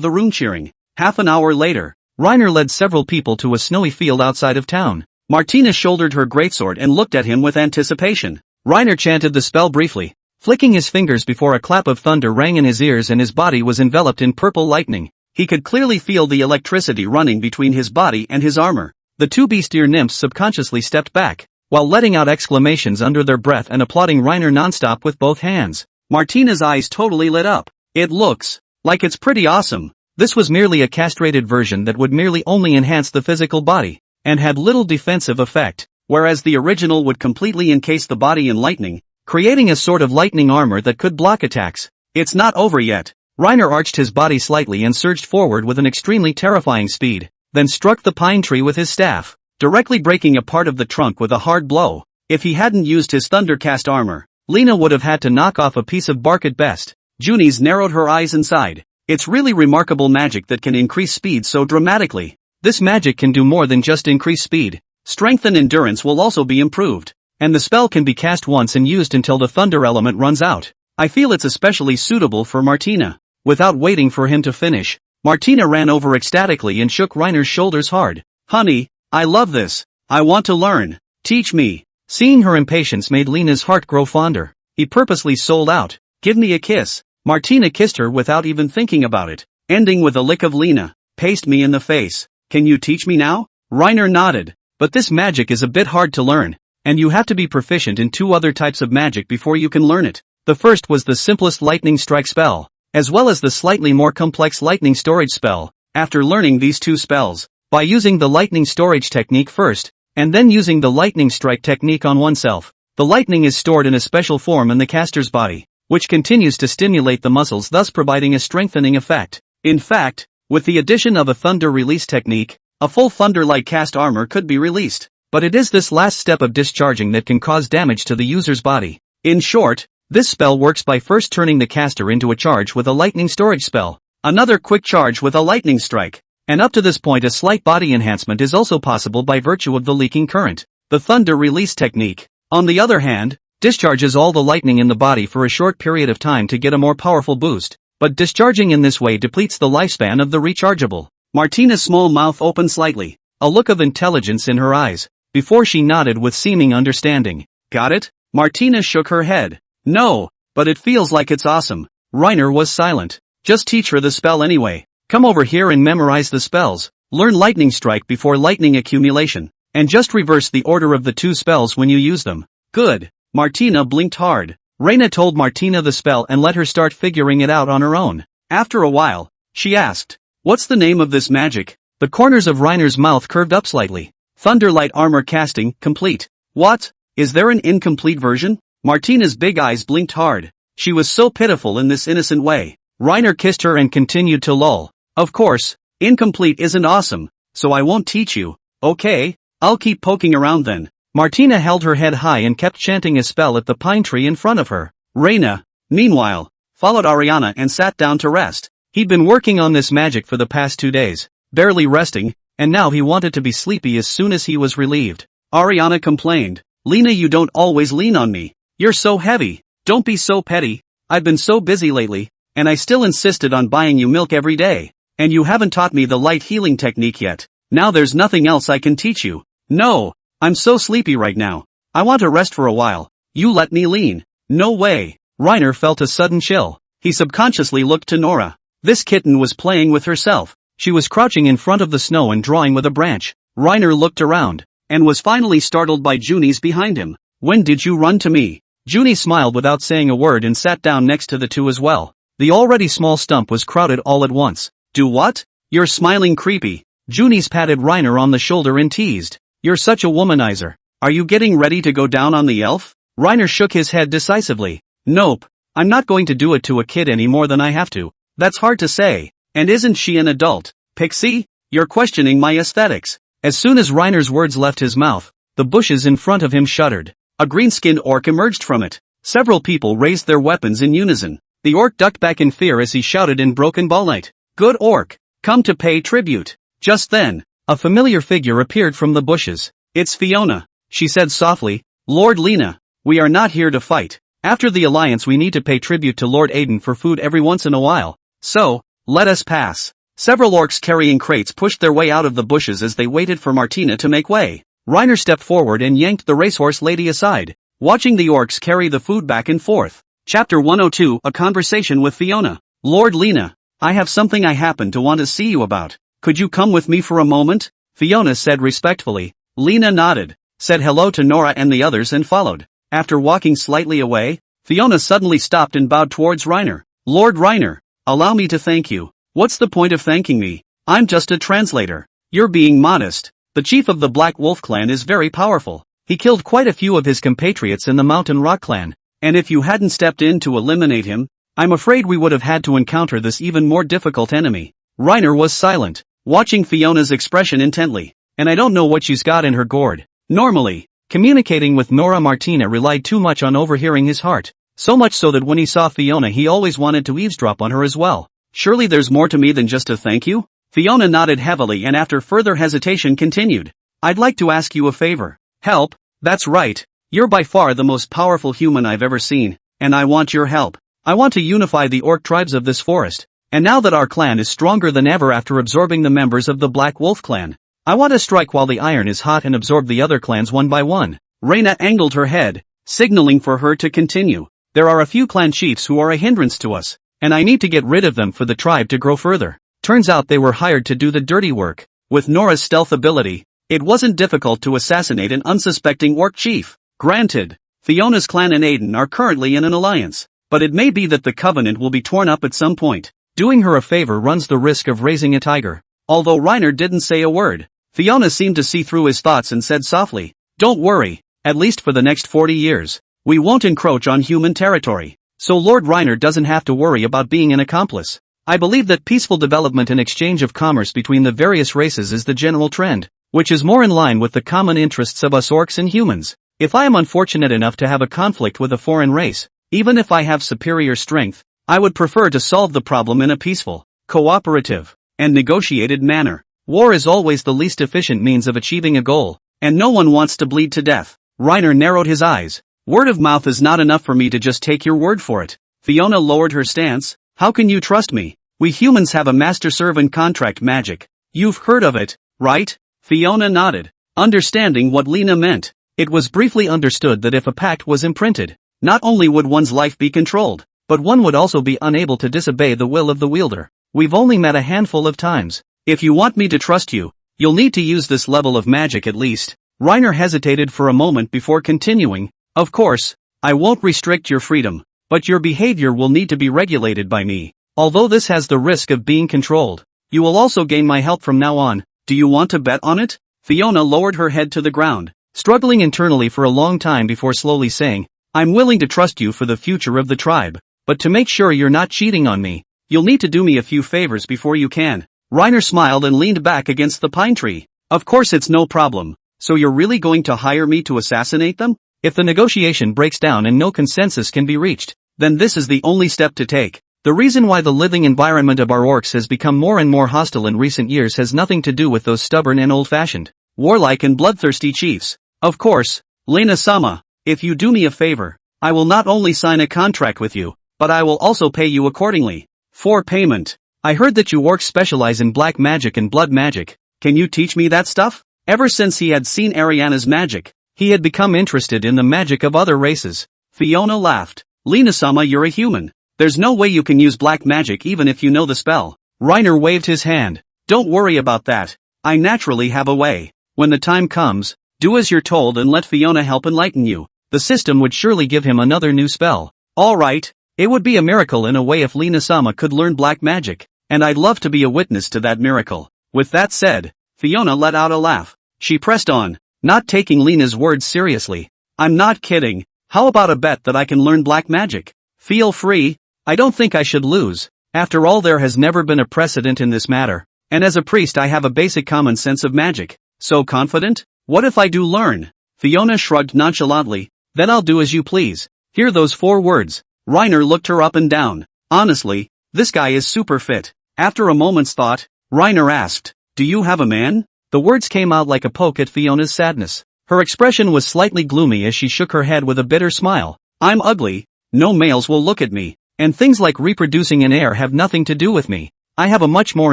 the room cheering. Half an hour later, Reiner led several people to a snowy field outside of town. Martina shouldered her greatsword and looked at him with anticipation. Reiner chanted the spell briefly, flicking his fingers before a clap of thunder rang in his ears and his body was enveloped in purple lightning. He could clearly feel the electricity running between his body and his armor. The two bestier nymphs subconsciously stepped back, while letting out exclamations under their breath and applauding Reiner nonstop with both hands. Martina's eyes totally lit up. It looks like it's pretty awesome. This was merely a castrated version that would merely only enhance the physical body, and had little defensive effect, whereas the original would completely encase the body in lightning, creating a sort of lightning armor that could block attacks. It's not over yet. Reiner arched his body slightly and surged forward with an extremely terrifying speed, then struck the pine tree with his staff, directly breaking a part of the trunk with a hard blow. If he hadn't used his Thundercast armor, Lena would have had to knock off a piece of bark at best. Junis narrowed her eyes and sighed. It's really remarkable magic that can increase speed so dramatically. This magic can do more than just increase speed. Strength and endurance will also be improved, and the spell can be cast once and used until the thunder element runs out. I feel it's especially suitable for Martina. Without waiting for him to finish, Martina ran over ecstatically and shook Reiner's shoulders hard. Honey, I love this. I want to learn. Teach me. Seeing her impatience made Lena's heart grow fonder. He purposely sold out. Give me a kiss. Martina kissed her without even thinking about it, ending with a lick of Lena. Paste me in the face. Can you teach me now? Reiner nodded. But this magic is a bit hard to learn, and you have to be proficient in 2 other types of magic before you can learn it. The first was the simplest lightning strike spell, as well as the slightly more complex lightning storage spell. After learning these 2 spells, by using the lightning storage technique first, and then using the lightning strike technique on oneself, the lightning is stored in a special form in the caster's body, which continues to stimulate the muscles, thus providing a strengthening effect. In fact, with the addition of a thunder release technique, a full Thunderlight Cast armor could be released, but it is this last step of discharging that can cause damage to the user's body. In short, this spell works by first turning the caster into a charge with a lightning storage spell, another quick charge with a lightning strike, and up to this point a slight body enhancement is also possible by virtue of the leaking current. The thunder release technique, on the other hand, discharges all the lightning in the body for a short period of time to get a more powerful boost, but discharging in this way depletes the lifespan of the rechargeable. Martina's small mouth opened slightly, a look of intelligence in her eyes, before she nodded with seeming understanding. Got it? Martina shook her head. No, but it feels like it's awesome. Reiner was silent. Just teach her the spell anyway. Come over here and memorize the spells. Learn lightning strike before lightning accumulation, and just reverse the order of the 2 spells when you use them. Good. Martina blinked hard. Reina told Martina the spell and let her start figuring it out on her own. After a while, she asked, "What's the name of this magic?" The corners of Reiner's mouth curved up slightly. Thunderlight armor casting, complete. What? Is there an incomplete version? Martina's big eyes blinked hard. She was so pitiful in this innocent way. Reiner kissed her and continued to lull. Of course, incomplete isn't awesome, so I won't teach you. Okay, I'll keep poking around then. Martina held her head high and kept chanting a spell at the pine tree in front of her. Reina, meanwhile, followed Ariana and sat down to rest. He'd been working on this magic for the past 2 days, barely resting, and now he wanted to be sleepy as soon as he was relieved. Ariana complained. Lena, you don't always lean on me. You're so heavy. Don't be so petty. I've been so busy lately, and I still insisted on buying you milk every day. And you haven't taught me the light healing technique yet. Now there's nothing else I can teach you. No, I'm so sleepy right now. I want to rest for a while. You let me lean. No way. Reiner felt a sudden chill. He subconsciously looked to Nora. This kitten was playing with herself. She was crouching in front of the snow and drawing with a branch. Reiner looked around, and was finally startled by Junis behind him. When did you run to me? Junis smiled without saying a word and sat down next to the two as well. The already small stump was crowded all at once. Do what? You're smiling creepy. Junis patted Reiner on the shoulder and teased. You're such a womanizer. Are you getting ready to go down on the elf? Reiner shook his head decisively. Nope. I'm not going to do it to a kid any more than I have to. That's hard to say. And isn't she an adult? Pixie? You're questioning my aesthetics. As soon as Reiner's words left his mouth, the bushes in front of him shuddered. A green-skinned orc emerged from it. Several people raised their weapons in unison. The orc ducked back in fear as he shouted in broken Balnite. Good orc, come to pay tribute. Just then, a familiar figure appeared from the bushes. It's Fiona, she said softly. Lord Lena, we are not here to fight. After the alliance we need to pay tribute to Lord Aiden for food every once in a while. So, let us pass. Several orcs carrying crates pushed their way out of the bushes as they waited for Martina to make way. Reiner stepped forward and yanked the racehorse lady aside, watching the orcs carry the food back and forth. Chapter 102, A Conversation with Fiona. Lord Lena, I have something I happen to want to see you about. Could you come with me for a moment? Fiona said respectfully. Lena nodded, said hello to Nora and the others and followed. After walking slightly away, Fiona suddenly stopped and bowed towards Reiner. Lord Reiner, allow me to thank you. What's the point of thanking me? I'm just a translator. You're being modest. The chief of the Black Wolf clan is very powerful. He killed quite a few of his compatriots in the Mountain Rock clan, and if you hadn't stepped in to eliminate him, I'm afraid we would have had to encounter this even more difficult enemy. Reiner was silent, watching Fiona's expression intently. And I don't know what she's got in her gourd. Normally, communicating with Nora, Martina relied too much on overhearing his heart. So much so that when he saw Fiona he always wanted to eavesdrop on her as well. Surely there's more to me than just a thank you? Fiona nodded heavily and after further hesitation continued. I'd like to ask you a favor. Help? That's right. You're by far the most powerful human I've ever seen, and I want your help. I want to unify the orc tribes of this forest. And now that our clan is stronger than ever after absorbing the members of the Black Wolf clan, I want to strike while the iron is hot and absorb the other clans one by one. Reyna angled her head, signaling for her to continue. There are a few clan chiefs who are a hindrance to us, and I need to get rid of them for the tribe to grow further. Turns out they were hired to do the dirty work. With Nora's stealth ability, it wasn't difficult to assassinate an unsuspecting orc chief. Granted, Fiona's clan and Aiden are currently in an alliance, but it may be that the covenant will be torn up at some point. Doing her a favor runs the risk of raising a tiger. Although Reiner didn't say a word, Fiona seemed to see through his thoughts and said softly, Don't worry, at least for the next 40 years. We won't encroach on human territory, so Lord Reiner doesn't have to worry about being an accomplice. I believe that peaceful development and exchange of commerce between the various races is the general trend, which is more in line with the common interests of us orcs and humans. If I am unfortunate enough to have a conflict with a foreign race, even if I have superior strength, I would prefer to solve the problem in a peaceful, cooperative, and negotiated manner. War is always the least efficient means of achieving a goal, and no one wants to bleed to death. Reiner narrowed his eyes. Word of mouth is not enough for me to just take your word for it. Fiona lowered her stance. How can you trust me? We humans have a master-servant contract magic. You've heard of it, right? Fiona nodded, understanding what Lena meant. It was briefly understood that if a pact was imprinted, not only would one's life be controlled, but one would also be unable to disobey the will of the wielder. We've only met a handful of times. If you want me to trust you, you'll need to use this level of magic at least. Reiner hesitated for a moment before continuing. Of course, I won't restrict your freedom, but your behavior will need to be regulated by me. Although this has the risk of being controlled, you will also gain my help from now on. Do you want to bet on it? Fiona lowered her head to the ground, struggling internally for a long time before slowly saying, I'm willing to trust you for the future of the tribe, but to make sure you're not cheating on me, you'll need to do me a few favors before you can. Reiner smiled and leaned back against the pine tree. Of course it's no problem. So you're really going to hire me to assassinate them? If the negotiation breaks down and no consensus can be reached, then this is the only step to take. The reason why the living environment of our orcs has become more and more hostile in recent years has nothing to do with those stubborn and old-fashioned, warlike and bloodthirsty chiefs. Of course, Lena-sama, if you do me a favor, I will not only sign a contract with you, but I will also pay you accordingly. For payment. I heard that you orcs specialize in black magic and blood magic. Can you teach me that stuff? Ever since he had seen Ariana's magic, he had become interested in the magic of other races. Fiona laughed. Lena-sama, you're a human. There's no way you can use black magic even if you know the spell. Reiner waved his hand. Don't worry about that. I naturally have a way. When the time comes, do as you're told and let Fiona help enlighten you. The system would surely give him another new spell. Alright. It would be a miracle in a way if Lena-sama could learn black magic, and I'd love to be a witness to that miracle. With that said, Fiona let out a laugh. She pressed on, not taking Lena's words seriously. I'm not kidding. How about a bet that I can learn black magic? Feel free. I don't think I should lose. After all, there has never been a precedent in this matter. And as a priest I have a basic common sense of magic. So confident? What if I do learn? Fiona shrugged nonchalantly. Then I'll do as you please. Hear those 4 words. Reiner looked her up and down. Honestly, this guy is super fit. After a moment's thought, Reiner asked, do you have a man? The words came out like a poke at Fiona's sadness. Her expression was slightly gloomy as she shook her head with a bitter smile. I'm ugly. No males will look at me. And things like reproducing in air have nothing to do with me. I have a much more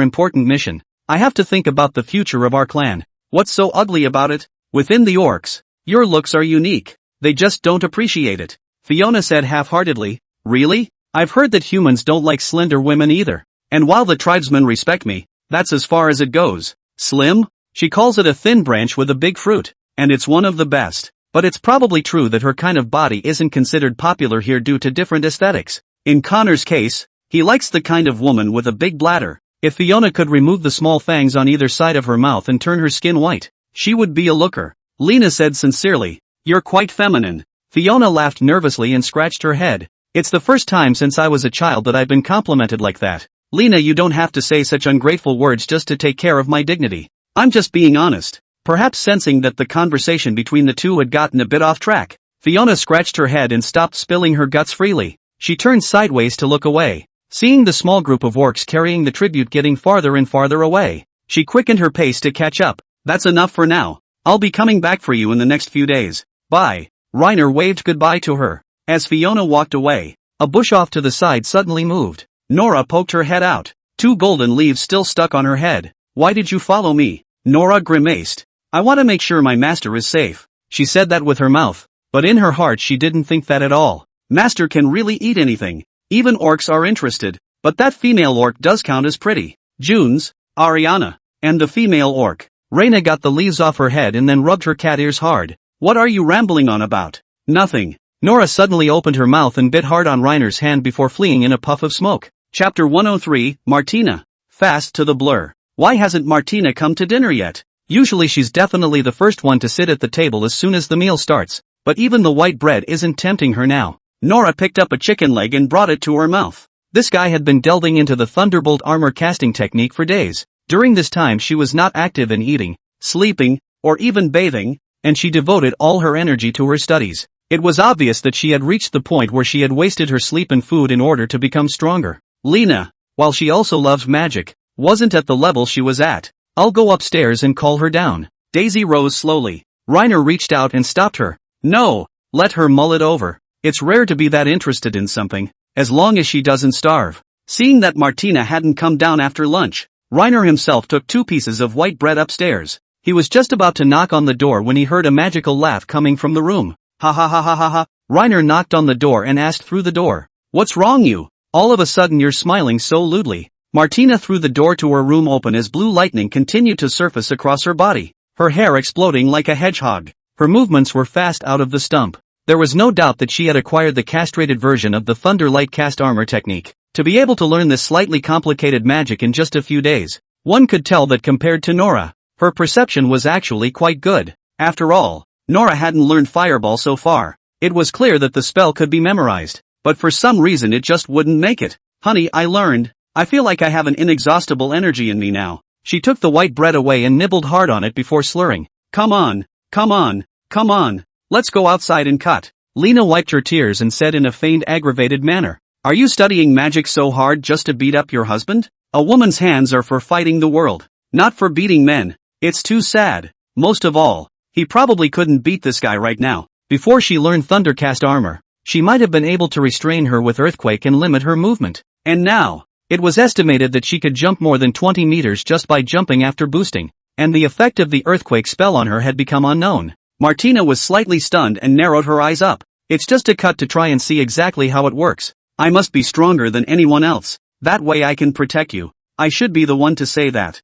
important mission. I have to think about the future of our clan. What's so ugly about it? Within the orcs, your looks are unique. They just don't appreciate it. Fiona said half-heartedly. Really? I've heard that humans don't like slender women either. And while the tribesmen respect me, that's as far as it goes. Slim? She calls it a thin branch with a big fruit. And it's one of the best. But it's probably true that her kind of body isn't considered popular here due to different aesthetics. In Connor's case, he likes the kind of woman with a big bladder. If Fiona could remove the small fangs on either side of her mouth and turn her skin white, she would be a looker. Lena said sincerely. You're quite feminine. Fiona laughed nervously and scratched her head. It's the first time since I was a child that I've been complimented like that. Lena, you don't have to say such ungrateful words just to take care of my dignity. I'm just being honest. Perhaps sensing that the conversation between the two had gotten a bit off track, Fiona scratched her head and stopped spilling her guts freely. She turned sideways to look away. Seeing the small group of orcs carrying the tribute getting farther and farther away, she quickened her pace to catch up. That's enough for now. I'll be coming back for you in the next few days. Bye. Reiner waved goodbye to her. As Fiona walked away, a bush off to the side suddenly moved. Nora poked her head out. 2 golden leaves still stuck on her head. Why did you follow me? Nora grimaced. I want to make sure my master is safe. She said that with her mouth, but in her heart she didn't think that at all. Master can really eat anything. Even orcs are interested, but that female orc does count as pretty. Junis, Ariana, and the female orc. Reina got the leaves off her head and then rubbed her cat ears hard. What are you rambling on about? Nothing. Nora suddenly opened her mouth and bit hard on Reiner's hand before fleeing in a puff of smoke. Chapter 103, Martina. Fast to the blur. Why hasn't Martina come to dinner yet? Usually she's definitely the first one to sit at the table as soon as the meal starts, but even the white bread isn't tempting her now. Nora picked up a chicken leg and brought it to her mouth. This guy had been delving into the Thunderbolt armor casting technique for days. During this time she was not active in eating, sleeping, or even bathing, and she devoted all her energy to her studies. It was obvious that she had reached the point where she had wasted her sleep and food in order to become stronger. Lena, while she also loved magic, wasn't at the level she was at. I'll go upstairs and call her down. Daisy rose slowly. Reiner reached out and stopped her. No, let her mull it over. It's rare to be that interested in something, as long as she doesn't starve. Seeing that Martina hadn't come down after lunch, Reiner himself took 2 pieces of white bread upstairs. He was just about to knock on the door when he heard a magical laugh coming from the room. Ha ha ha ha ha ha. Reiner knocked on the door and asked through the door. What's wrong you? All of a sudden you're smiling so lewdly. Martina threw the door to her room open as blue lightning continued to surface across her body, her hair exploding like a hedgehog. Her movements were fast out of the stump. There was no doubt that she had acquired the castrated version of the Thunderlight cast armor technique. To be able to learn this slightly complicated magic in just a few days, one could tell that compared to Nora, her perception was actually quite good. After all, Nora hadn't learned Fireball so far. It was clear that the spell could be memorized, but for some reason it just wouldn't make it. Honey, I learned. I feel like I have an inexhaustible energy in me now. She took the white bread away and nibbled hard on it before slurring. Come on, come on, come on. Let's go outside and cut. Lena wiped her tears and said in a feigned aggravated manner. Are you studying magic so hard just to beat up your husband? A woman's hands are for fighting the world, not for beating men. It's too sad. Most of all, He probably couldn't beat this guy right now. Before she learned Thundercast armor, she might have been able to restrain her with Earthquake and limit her movement. And now, it was estimated that she could jump more than 20 meters just by jumping after boosting, and the effect of the Earthquake spell on her had become unknown. Martina was slightly stunned and narrowed her eyes up. It's just a cut to try and see exactly how it works. I must be stronger than anyone else. That way I can protect you. I should be the one to say that.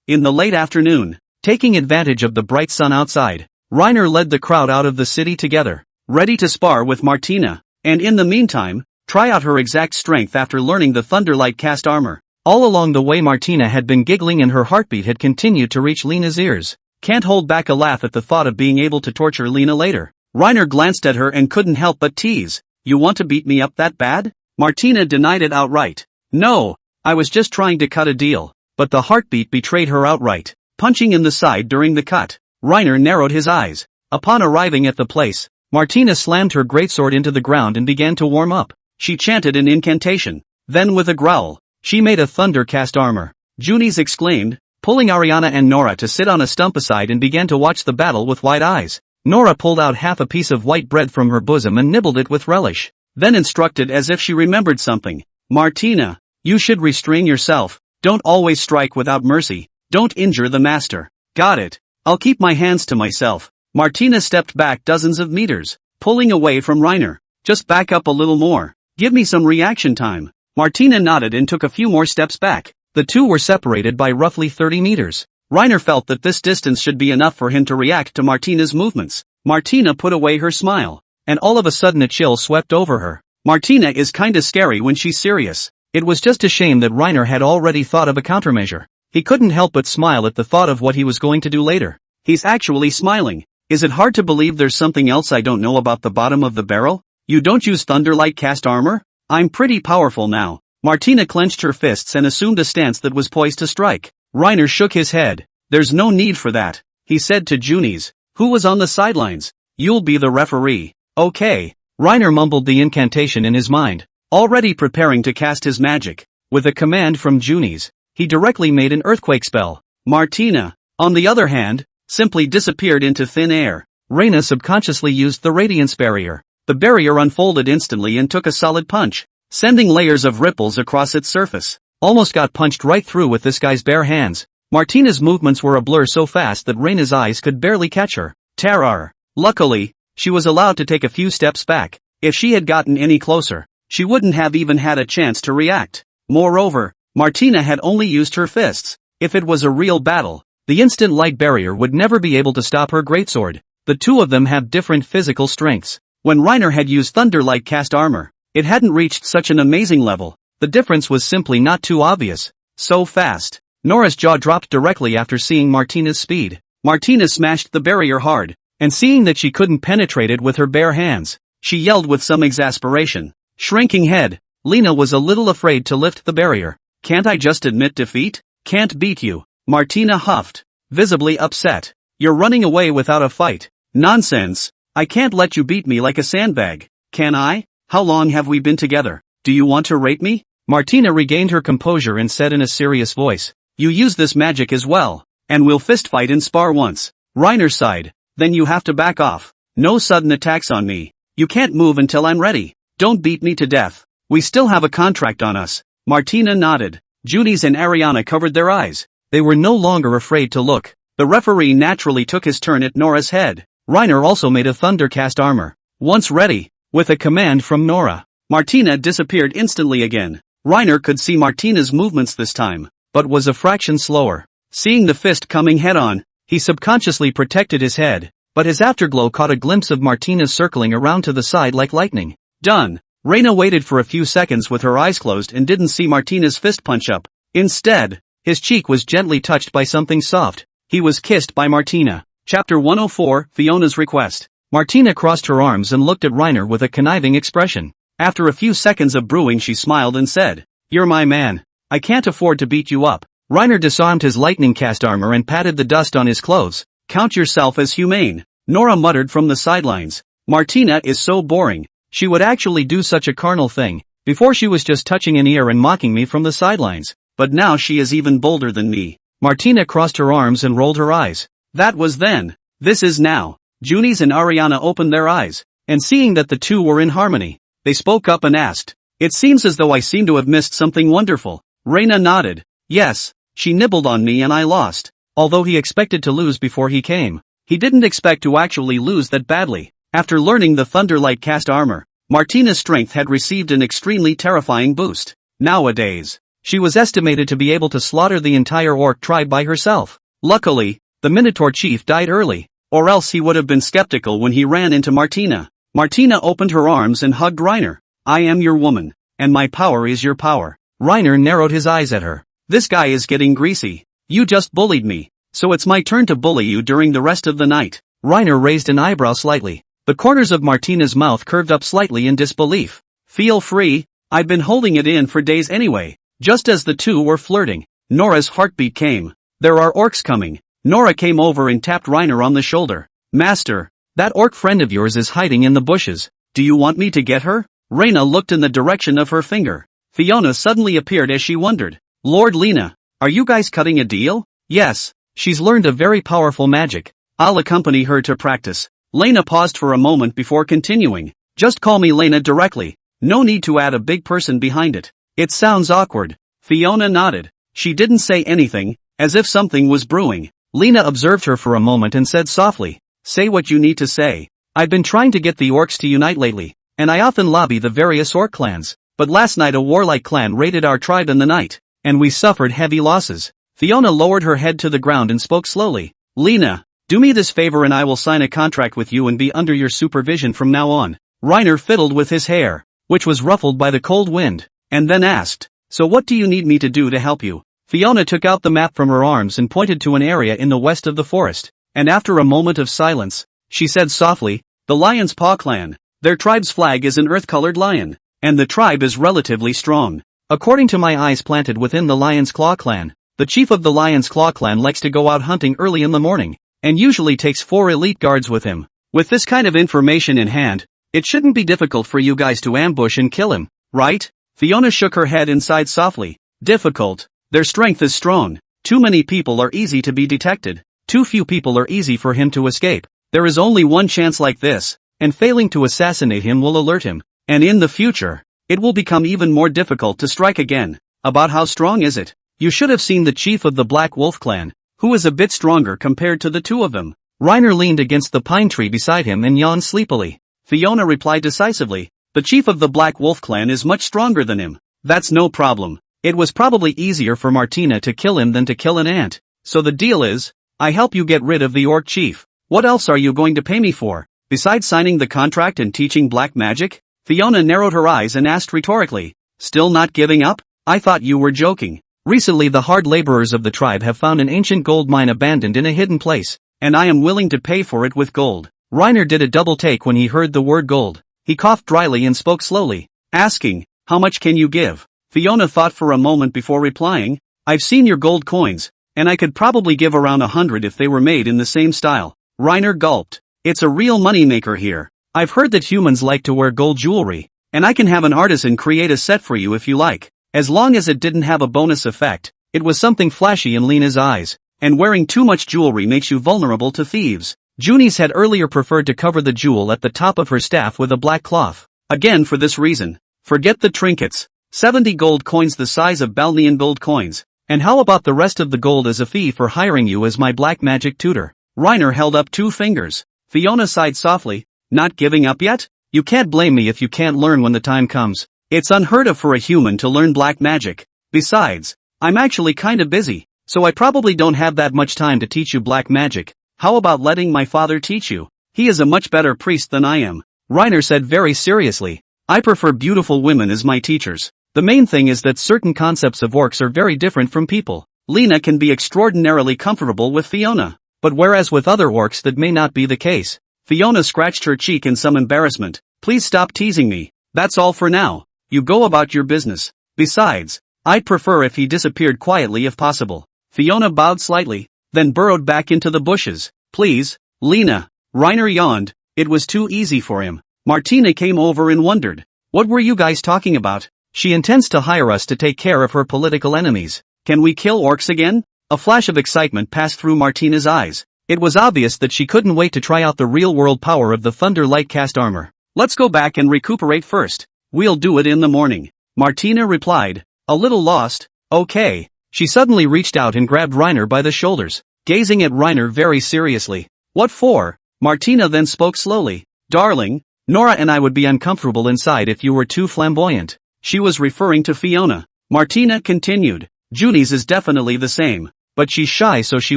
In the late afternoon, taking advantage of the bright sun outside, Reiner led the crowd out of the city together, ready to spar with Martina, and in the meantime, try out her exact strength after learning the Thunderlight cast armor. All along the way Martina had been giggling and her heartbeat had continued to reach Lena's ears. Can't hold back a laugh at the thought of being able to torture Lena later. Reiner glanced at her and couldn't help but tease. You want to beat me up that bad? Martina denied it outright. No, I was just trying to cut a deal. But the heartbeat betrayed her outright, punching in the side during the cut. Reiner narrowed his eyes. Upon arriving at the place, Martina slammed her greatsword into the ground and began to warm up. She chanted an incantation. Then with a growl, she made a Thundercast armor. Junis exclaimed, pulling Ariana and Nora to sit on a stump aside and began to watch the battle with wide eyes. Nora pulled out half a piece of white bread from her bosom and nibbled it with relish. Then instructed as if she remembered something. Martina, you should restrain yourself. Don't always strike without mercy. Don't injure the master. Got it. I'll keep my hands to myself. Martina stepped back dozens of meters, pulling away from Reiner. Just back up a little more. Give me some reaction time. Martina nodded and took a few more steps back. The two were separated by roughly 30 meters. Reiner felt that this distance should be enough for him to react to Martina's movements. Martina put away her smile, and all of a sudden a chill swept over her. Martina is kinda scary when she's serious. It was just a shame that Reiner had already thought of a countermeasure. He couldn't help but smile at the thought of what he was going to do later. He's actually smiling. Is it hard to believe there's something else I don't know about the bottom of the barrel? You don't use Thunderlight cast armor? I'm pretty powerful now. Martina clenched her fists and assumed a stance that was poised to strike. Reiner shook his head. There's no need for that, he said to Junis, who was on the sidelines. You'll be the referee. Okay. Reiner mumbled the incantation in his mind, already preparing to cast his magic. With a command from Junis, he directly made an earthquake spell. Martina, on the other hand, simply disappeared into thin air. Reina subconsciously used the radiance barrier. The barrier unfolded instantly and took a solid punch, sending layers of ripples across its surface. Almost got punched right through with this guy's bare hands. Martina's movements were a blur so fast that Reina's eyes could barely catch her. Terror. Luckily, she was allowed to take a few steps back. If she had gotten any closer, she wouldn't have even had a chance to react. Moreover, Martina had only used her fists. If it was a real battle, the instant light barrier would never be able to stop her greatsword. The two of them have different physical strengths. When Reiner had used Thunderlight cast armor, it hadn't reached such an amazing level. The difference was simply not too obvious. So fast. Nora's jaw dropped directly after seeing Martina's speed. Martina smashed the barrier hard, and seeing that she couldn't penetrate it with her bare hands, she yelled with some exasperation. Shrinking head, Lena was a little afraid to lift the barrier. Can't I just admit defeat? Can't beat you. Martina huffed, visibly upset. You're running away without a fight. Nonsense. I can't let you beat me like a sandbag. Can I? How long have we been together? Do you want to rape me? Martina regained her composure and said in a serious voice. You use this magic as well, and we'll fistfight and spar once. Reiner sighed. Then you have to back off. No sudden attacks on me. You can't move until I'm ready. Don't beat me to death. We still have a contract on us. Martina nodded. Junis and Ariana covered their eyes. They were no longer afraid to look. The referee naturally took his turn at Nora's head. Reiner also made a Thundercast armor. Once ready, with a command from Nora, Martina disappeared instantly again. Reiner could see Martina's movements this time, but was a fraction slower. Seeing the fist coming head-on, he subconsciously protected his head, but his afterglow caught a glimpse of Martina circling around to the side like lightning. Done. Reina waited for a few seconds with her eyes closed and didn't see Martina's fist punch up. Instead, his cheek was gently touched by something soft. He was kissed by Martina. Chapter 104, Fiona's Request. Martina crossed her arms and looked at Reiner with a conniving expression. After a few seconds of brewing she smiled and said, You're my man. I can't afford to beat you up. Reiner disarmed his lightning cast armor and patted the dust on his clothes. Count yourself as humane. Nora muttered from the sidelines. Martina is so boring. She would actually do such a carnal thing. Before she was just touching an ear and mocking me from the sidelines. But now she is even bolder than me. Martina crossed her arms and rolled her eyes. That was then. This is now. Junis and Ariana opened their eyes, and seeing that the two were in harmony, they spoke up and asked, "It seems as though I seem to have missed something wonderful." Reina nodded. "Yes, she nibbled on me and I lost." Although he expected to lose before he came, he didn't expect to actually lose that badly. After learning the Thunderlight cast armor, Martina's strength had received an extremely terrifying boost. Nowadays, she was estimated to be able to slaughter the entire orc tribe by herself. Luckily, the Minotaur chief died early, or else he would have been skeptical when he ran into Martina. Martina opened her arms and hugged Reiner. "I am your woman, and my power is your power." Reiner narrowed his eyes at her. "This guy is getting greasy. You just bullied me, so it's my turn to bully you during the rest of the night." Reiner raised an eyebrow slightly. The corners of Martina's mouth curved up slightly in disbelief. "Feel free, I've been holding it in for days anyway." Just as the two were flirting, Nora's heartbeat came. "There are orcs coming." Nora came over and tapped Reiner on the shoulder. "Master, that orc friend of yours is hiding in the bushes. Do you want me to get her?" Reina looked in the direction of her finger. Fiona suddenly appeared as she wondered. "Lord Lena, are you guys cutting a deal?" "Yes, she's learned a very powerful magic. I'll accompany her to practice." Lena paused for a moment before continuing. "Just call me Lena directly. No need to add a big person behind it. It sounds awkward." Fiona nodded. She didn't say anything, as if something was brewing. Lena observed her for a moment and said softly, "Say what you need to say. I've been trying to get the orcs to unite lately, and I often lobby the various orc clans, but last night a warlike clan raided our tribe in the night, and we suffered heavy losses." Fiona lowered her head to the ground and spoke slowly. "Lena, do me this favor and I will sign a contract with you and be under your supervision from now on." Reiner fiddled with his hair, which was ruffled by the cold wind, and then asked, "So what do you need me to do to help you?" Fiona took out the map from her arms and pointed to an area in the west of the forest, and after a moment of silence, she said softly, "The Lion's Paw clan. Their tribe's flag is an earth-colored lion, and the tribe is relatively strong. According to my eyes planted within the Lion's Claw clan, the chief of the Lion's Claw clan likes to go out hunting early in the morning, and usually takes 4 elite guards with him. With this kind of information in hand, it shouldn't be difficult for you guys to ambush and kill him, right?" Fiona shook her head and sighed softly. "Difficult. Their strength is strong. Too many people are easy to be detected. Too few people are easy for him to escape. There is only one chance like this, and failing to assassinate him will alert him, and in the future, it will become even more difficult to strike again." "About how strong is it?" "You should have seen the chief of the Black Wolf clan, who is a bit stronger compared to the two of them." Reiner leaned against the pine tree beside him and yawned sleepily. Fiona replied decisively, "The chief of the Black Wolf clan is much stronger than him." "That's no problem. It was probably easier for Martina to kill him than to kill an ant. So the deal is, I help you get rid of the orc chief. What else are you going to pay me for, besides signing the contract and teaching black magic?" Fiona narrowed her eyes and asked rhetorically, "Still not giving up? I thought you were joking." "Recently the hard laborers of the tribe have found an ancient gold mine abandoned in a hidden place, and I am willing to pay for it with gold." Reiner did a double take when he heard the word gold. He coughed dryly and spoke slowly, asking, "How much can you give?" Fiona thought for a moment before replying, "I've seen your gold coins, and I could probably give around 100 if they were made in the same style." Reiner gulped. "It's a real moneymaker here. I've heard that humans like to wear gold jewelry, and I can have an artisan create a set for you if you like, as long as it didn't have a bonus effect." It was something flashy in Lena's eyes, and wearing too much jewelry makes you vulnerable to thieves. Junis had earlier preferred to cover the jewel at the top of her staff with a black cloth. Again for this reason. Forget the trinkets. 70 gold coins the size of Balnean gold coins. And how about the rest of the gold as a fee for hiring you as my black magic tutor? Reiner held up 2 fingers. Fiona sighed softly. "Not giving up yet? You can't blame me if you can't learn when the time comes. It's unheard of for a human to learn black magic. Besides, I'm actually kinda busy, so I probably don't have that much time to teach you black magic. How about letting my father teach you? He is a much better priest than I am." Reiner said very seriously, "I prefer beautiful women as my teachers. The main thing is that certain concepts of orcs are very different from people." Lena can be extraordinarily comfortable with Fiona, but whereas with other orcs that may not be the case. Fiona scratched her cheek in some embarrassment. "Please stop teasing me. That's all for now. You go about your business. Besides, I'd prefer if he disappeared quietly if possible." Fiona bowed slightly, then burrowed back into the bushes. "Please, Lena." Reiner yawned. It was too easy for him. Martina came over and wondered, "What were you guys talking about?" "She intends to hire us to take care of her political enemies." "Can we kill orcs again?" A flash of excitement passed through Martina's eyes. It was obvious that she couldn't wait to try out the real-world power of the Thunder Light cast armor. Let's go back and recuperate first. We'll do it in the morning. Martina replied, a little lost. Okay. She suddenly reached out and grabbed Reiner by the shoulders, gazing at Reiner very seriously. What for? Martina then spoke slowly. Darling, Nora and I would be uncomfortable inside if you were too flamboyant. She was referring to Fiona. Martina continued. Junis is definitely the same, but she's shy so she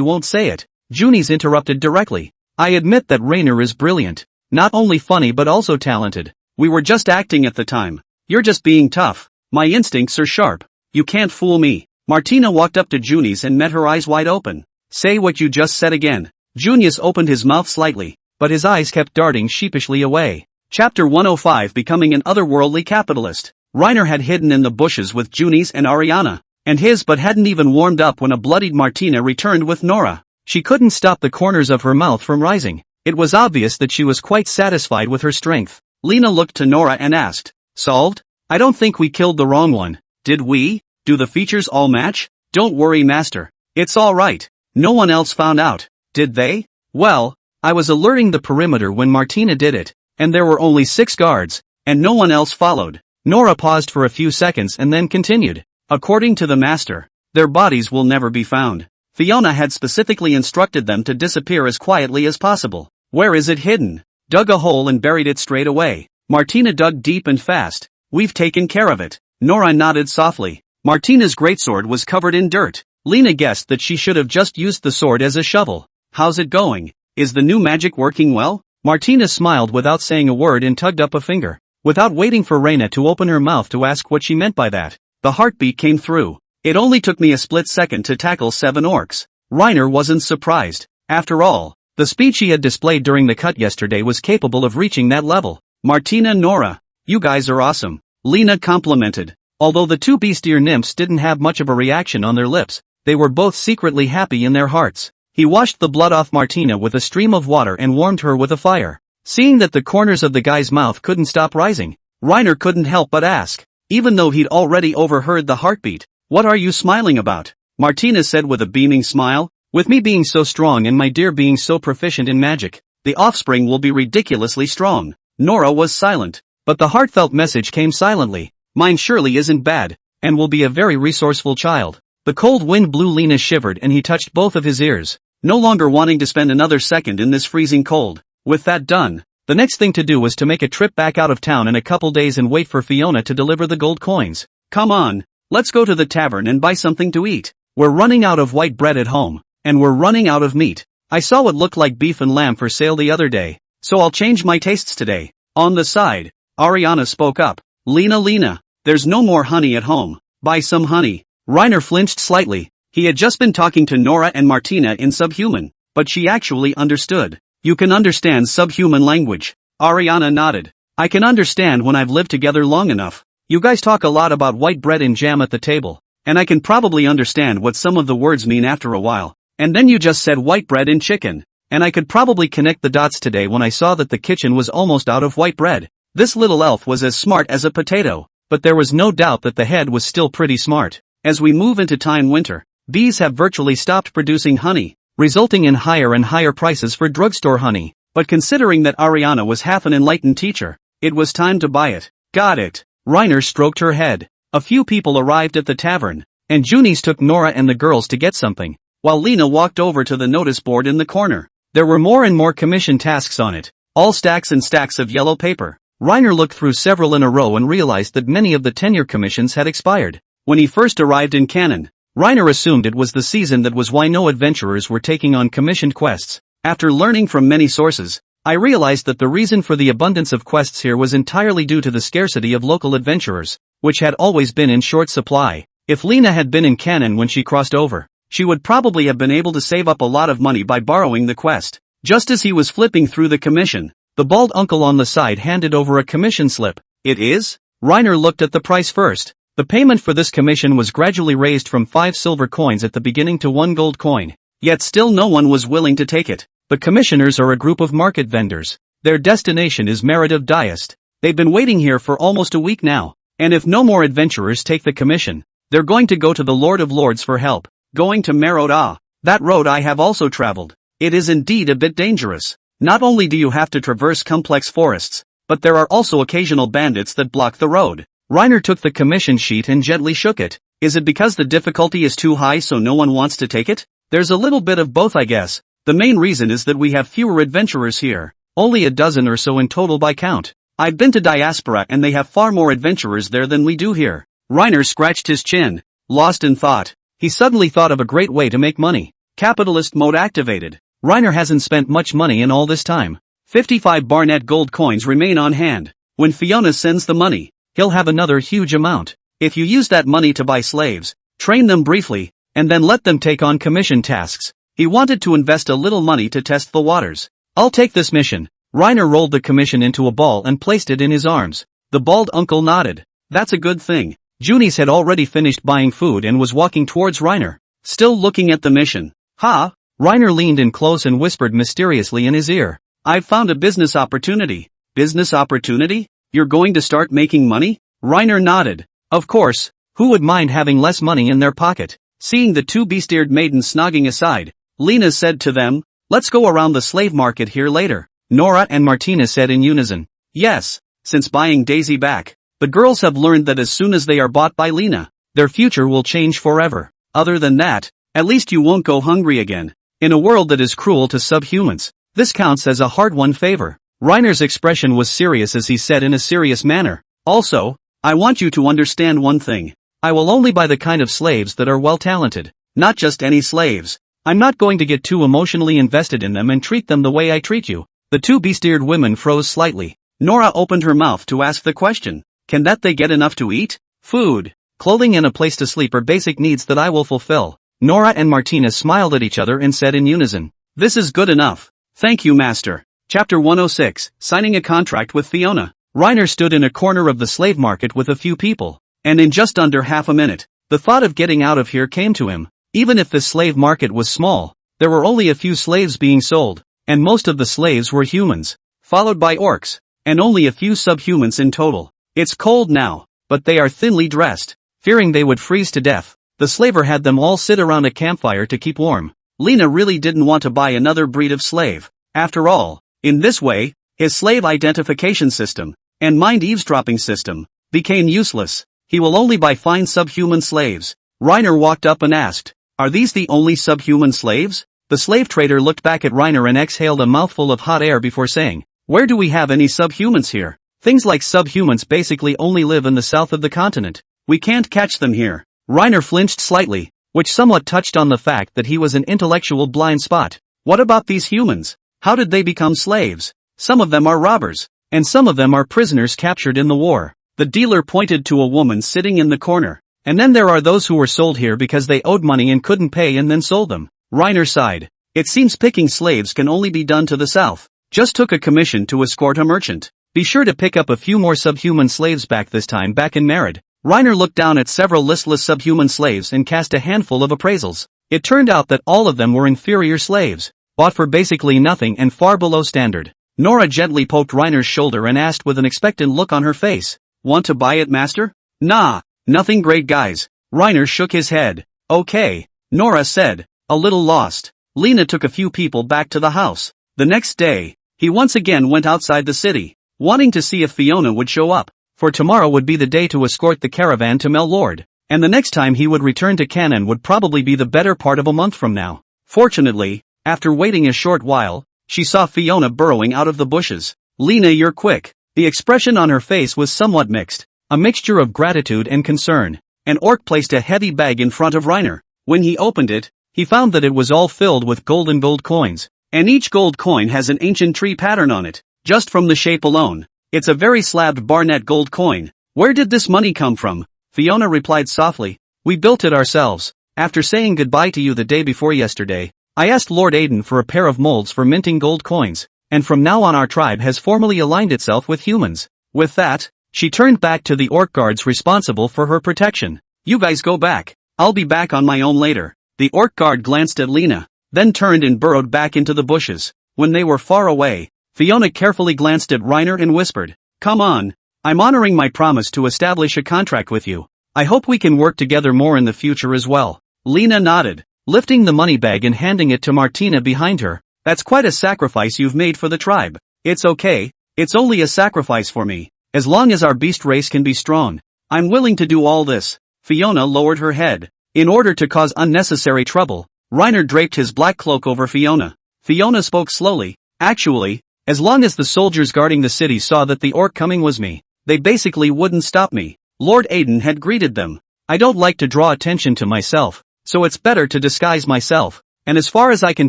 won't say it. Junis interrupted directly. I admit that Reiner is brilliant. Not only funny but also talented. We were just acting at the time. You're just being tough. My instincts are sharp. You can't fool me. Martina walked up to Junis and met her eyes wide open. Say what you just said again. Junis opened his mouth slightly, but his eyes kept darting sheepishly away. Chapter 105 Becoming an Otherworldly Capitalist. Reiner had hidden in the bushes with Junis and Ariana, and his butt hadn't even warmed up when a bloodied Martina returned with Nora. She couldn't stop the corners of her mouth from rising. It was obvious that she was quite satisfied with her strength. Lena looked to Nora and asked, solved? I don't think we killed the wrong one, did we? Do the features all match? Don't worry, master. It's all right. No one else found out, did they? Well, I was alerting the perimeter when Martina did it, and there were only 6 guards, and no one else followed. Nora paused for a few seconds and then continued. According to the master, their bodies will never be found. Fiona had specifically instructed them to disappear as quietly as possible. Where is it hidden? Dug a hole and buried it straight away. Martina dug deep and fast. We've taken care of it. Nora nodded softly. Martina's greatsword was covered in dirt. Lena guessed that she should have just used the sword as a shovel. How's it going? Is the new magic working well? Martina smiled without saying a word and tugged up a finger. Without waiting for Reina to open her mouth to ask what she meant by that, the heartbeat came through. It only took me a split second to tackle 7 orcs. Reiner wasn't surprised. After all, the speed she had displayed during the cut yesterday was capable of reaching that level. Martina, Nora, you guys are awesome. Lena complimented. Although the 2 beastier nymphs didn't have much of a reaction on their lips, they were both secretly happy in their hearts. He washed the blood off Martina with a stream of water and warmed her with a fire. Seeing that the corners of the guy's mouth couldn't stop rising, Reiner couldn't help but ask, even though he'd already overheard the heartbeat, what are you smiling about? Martina said with a beaming smile, with me being so strong and my dear being so proficient in magic, the offspring will be ridiculously strong. Nora was silent, but the heartfelt message came silently. Mine surely isn't bad, and will be a very resourceful child. The cold wind blew. Lena shivered and he touched both of his ears, no longer wanting to spend another second in this freezing cold. With that done, the next thing to do was to make a trip back out of town in a couple days and wait for Fiona to deliver the gold coins. Come on, let's go to the tavern and buy something to eat. We're running out of white bread at home, and we're running out of meat. I saw what looked like beef and lamb for sale the other day, so I'll change my tastes today. On the side, Ariana spoke up. Lena, there's no more honey at home. Buy some honey. Reiner flinched slightly. He had just been talking to Nora and Martina in subhuman, but she actually understood. You can understand subhuman language. Ariana nodded. I can understand when I've lived together long enough. You guys talk a lot about white bread and jam at the table, and I can probably understand what some of the words mean after a while. And then you just said white bread and chicken, and I could probably connect the dots today when I saw that the kitchen was almost out of white bread. This little elf was as smart as a potato, but there was no doubt that the head was still pretty smart. As we move into time winter, bees have virtually stopped producing honey, resulting in higher and higher prices for drugstore honey. But considering that Ariana was half an enlightened teacher, it was time to buy it. Got it. Reiner stroked her head. A few people arrived at the tavern, and Junis took Nora and the girls to get something, while Lena walked over to the notice board in the corner. There were more and more commission tasks on it, all stacks and stacks of yellow paper. Reiner looked through several in a row and realized that many of the tenure commissions had expired. When he first arrived in Canon, Reiner assumed it was the season. That was why no adventurers were taking on commissioned quests. After learning from many sources, I realized that the reason for the abundance of quests here was entirely due to the scarcity of local adventurers, which had always been in short supply. If Lena had been in Canon when she crossed over, she would probably have been able to save up a lot of money by borrowing the quest. Just as he was flipping through the commission, the bald uncle on the side handed over a commission slip. It is? Reiner looked at the price first. The payment for this commission was gradually raised from 5 silver coins at the beginning to 1 gold coin. Yet still no one was willing to take it. The commissioners are a group of market vendors. Their destination is Meredith Diest. They've been waiting here for almost a week now. And if no more adventurers take the commission, they're going to go to the Lord of Lords for help. Going to Meroda. That road I have also traveled. It is indeed a bit dangerous. Not only do you have to traverse complex forests, but there are also occasional bandits that block the road. Reiner took the commission sheet and gently shook it. Is it because the difficulty is too high so no one wants to take it? There's a little bit of both, I guess. The main reason is that we have fewer adventurers here. Only a dozen or so in total by count. I've been to Diaspora and they have far more adventurers there than we do here. Reiner scratched his chin, lost in thought. He suddenly thought of a great way to make money. Capitalist mode activated. Reiner hasn't spent much money in all this time. 55 Barnet gold coins remain on hand. When Fiona sends the money, he'll have another huge amount. If you use that money to buy slaves, train them briefly, and then let them take on commission tasks. He wanted to invest a little money to test the waters. I'll take this mission. Reiner rolled the commission into a ball and placed it in his arms. The bald uncle nodded. That's a good thing. Junis had already finished buying food and was walking towards Reiner, still looking at the mission. Ha! Reiner leaned in close and whispered mysteriously in his ear. I've found a business opportunity. Business opportunity? You're going to start making money? Reiner nodded. Of course, who would mind having less money in their pocket? Seeing the two beast-eared maidens snogging aside, Lena said to them, let's go around the slave market here later. Nora and Martina said in unison. Yes, since buying Daisy back, the girls have learned that as soon as they are bought by Lena, their future will change forever. Other than that, at least you won't go hungry again. In a world that is cruel to subhumans, this counts as a hard-won favor. Reiner's expression was serious as he said in a serious manner. Also, I want you to understand one thing. I will only buy the kind of slaves that are well-talented, not just any slaves. I'm not going to get too emotionally invested in them and treat them the way I treat you. The two beast-eared women froze slightly. Nora opened her mouth to ask the question. Can they get enough to eat? Food, clothing and a place to sleep are basic needs that I will fulfill. Nora and Martina smiled at each other and said in unison. This is good enough. Thank you, Master. Chapter 106, Signing a Contract with Fiona. Reiner stood in a corner of the slave market with a few people, and in just under half a minute, the thought of getting out of here came to him. Even if the slave market was small, there were only a few slaves being sold, and most of the slaves were humans, followed by orcs, and only a few subhumans in total. It's cold now, but they are thinly dressed. Fearing they would freeze to death, the slaver had them all sit around a campfire to keep warm. Lena really didn't want to buy another breed of slave. After all, in this way, his slave identification system, and mind eavesdropping system, became useless. He will only buy fine subhuman slaves. Reiner walked up and asked, are these the only subhuman slaves? The slave trader looked back at Reiner and exhaled a mouthful of hot air before saying, where do we have any subhumans here? Things like subhumans basically only live in the south of the continent. We can't catch them here. Reiner flinched slightly, which somewhat touched on the fact that he was an intellectual blind spot. What about these humans? How did they become slaves? Some of them are robbers, and some of them are prisoners captured in the war. The dealer pointed to a woman sitting in the corner. And then there are those who were sold here because they owed money and couldn't pay and then sold them. Reiner sighed. It seems picking slaves can only be done to the south. Just took a commission to escort a merchant. Be sure to pick up a few more subhuman slaves back this time back in Merid. Reiner looked down at several listless subhuman slaves and cast a handful of appraisals. It turned out that all of them were inferior slaves, bought for basically nothing and far below standard. Nora gently poked Reiner's shoulder and asked with an expectant look on her face, want to buy it, Master? Nah, nothing great, guys. Reiner shook his head. Okay, Nora said, a little lost. Lena took a few people back to the house. The next day, he once again went outside the city, wanting to see if Fiona would show up. For tomorrow would be the day to escort the caravan to Mellord, and the next time he would return to Canaan would probably be the better part of a month from now. Fortunately, after waiting a short while, she saw Fiona burrowing out of the bushes. Lena, you're quick. The expression on her face was somewhat mixed, a mixture of gratitude and concern. An orc placed a heavy bag in front of Reiner. When he opened it, he found that it was all filled with gold coins, and each gold coin has an ancient tree pattern on it. Just from the shape alone, it's a very slabbed Barnet gold coin. Where did this money come from? Fiona replied softly, we built it ourselves. After saying goodbye to you the day before yesterday, I asked Lord Aiden for a pair of molds for minting gold coins, and from now on our tribe has formally aligned itself with humans. With that, she turned back to the orc guards responsible for her protection. You guys go back. I'll be back on my own later. The orc guard glanced at Lena, then turned and burrowed back into the bushes. When they were far away, Fiona carefully glanced at Reiner and whispered, come on, I'm honoring my promise to establish a contract with you. I hope we can work together more in the future as well. Lena nodded, lifting the money bag and handing it to Martina behind her. That's quite a sacrifice you've made for the tribe. It's okay, it's only a sacrifice for me. As long as our beast race can be strong, I'm willing to do all this. Fiona lowered her head. In order to cause unnecessary trouble, Reiner draped his black cloak over Fiona. Fiona spoke slowly. Actually, as long as the soldiers guarding the city saw that the orc coming was me, they basically wouldn't stop me. Lord Aiden had greeted them. I don't like to draw attention to myself, so it's better to disguise myself. And as far as I can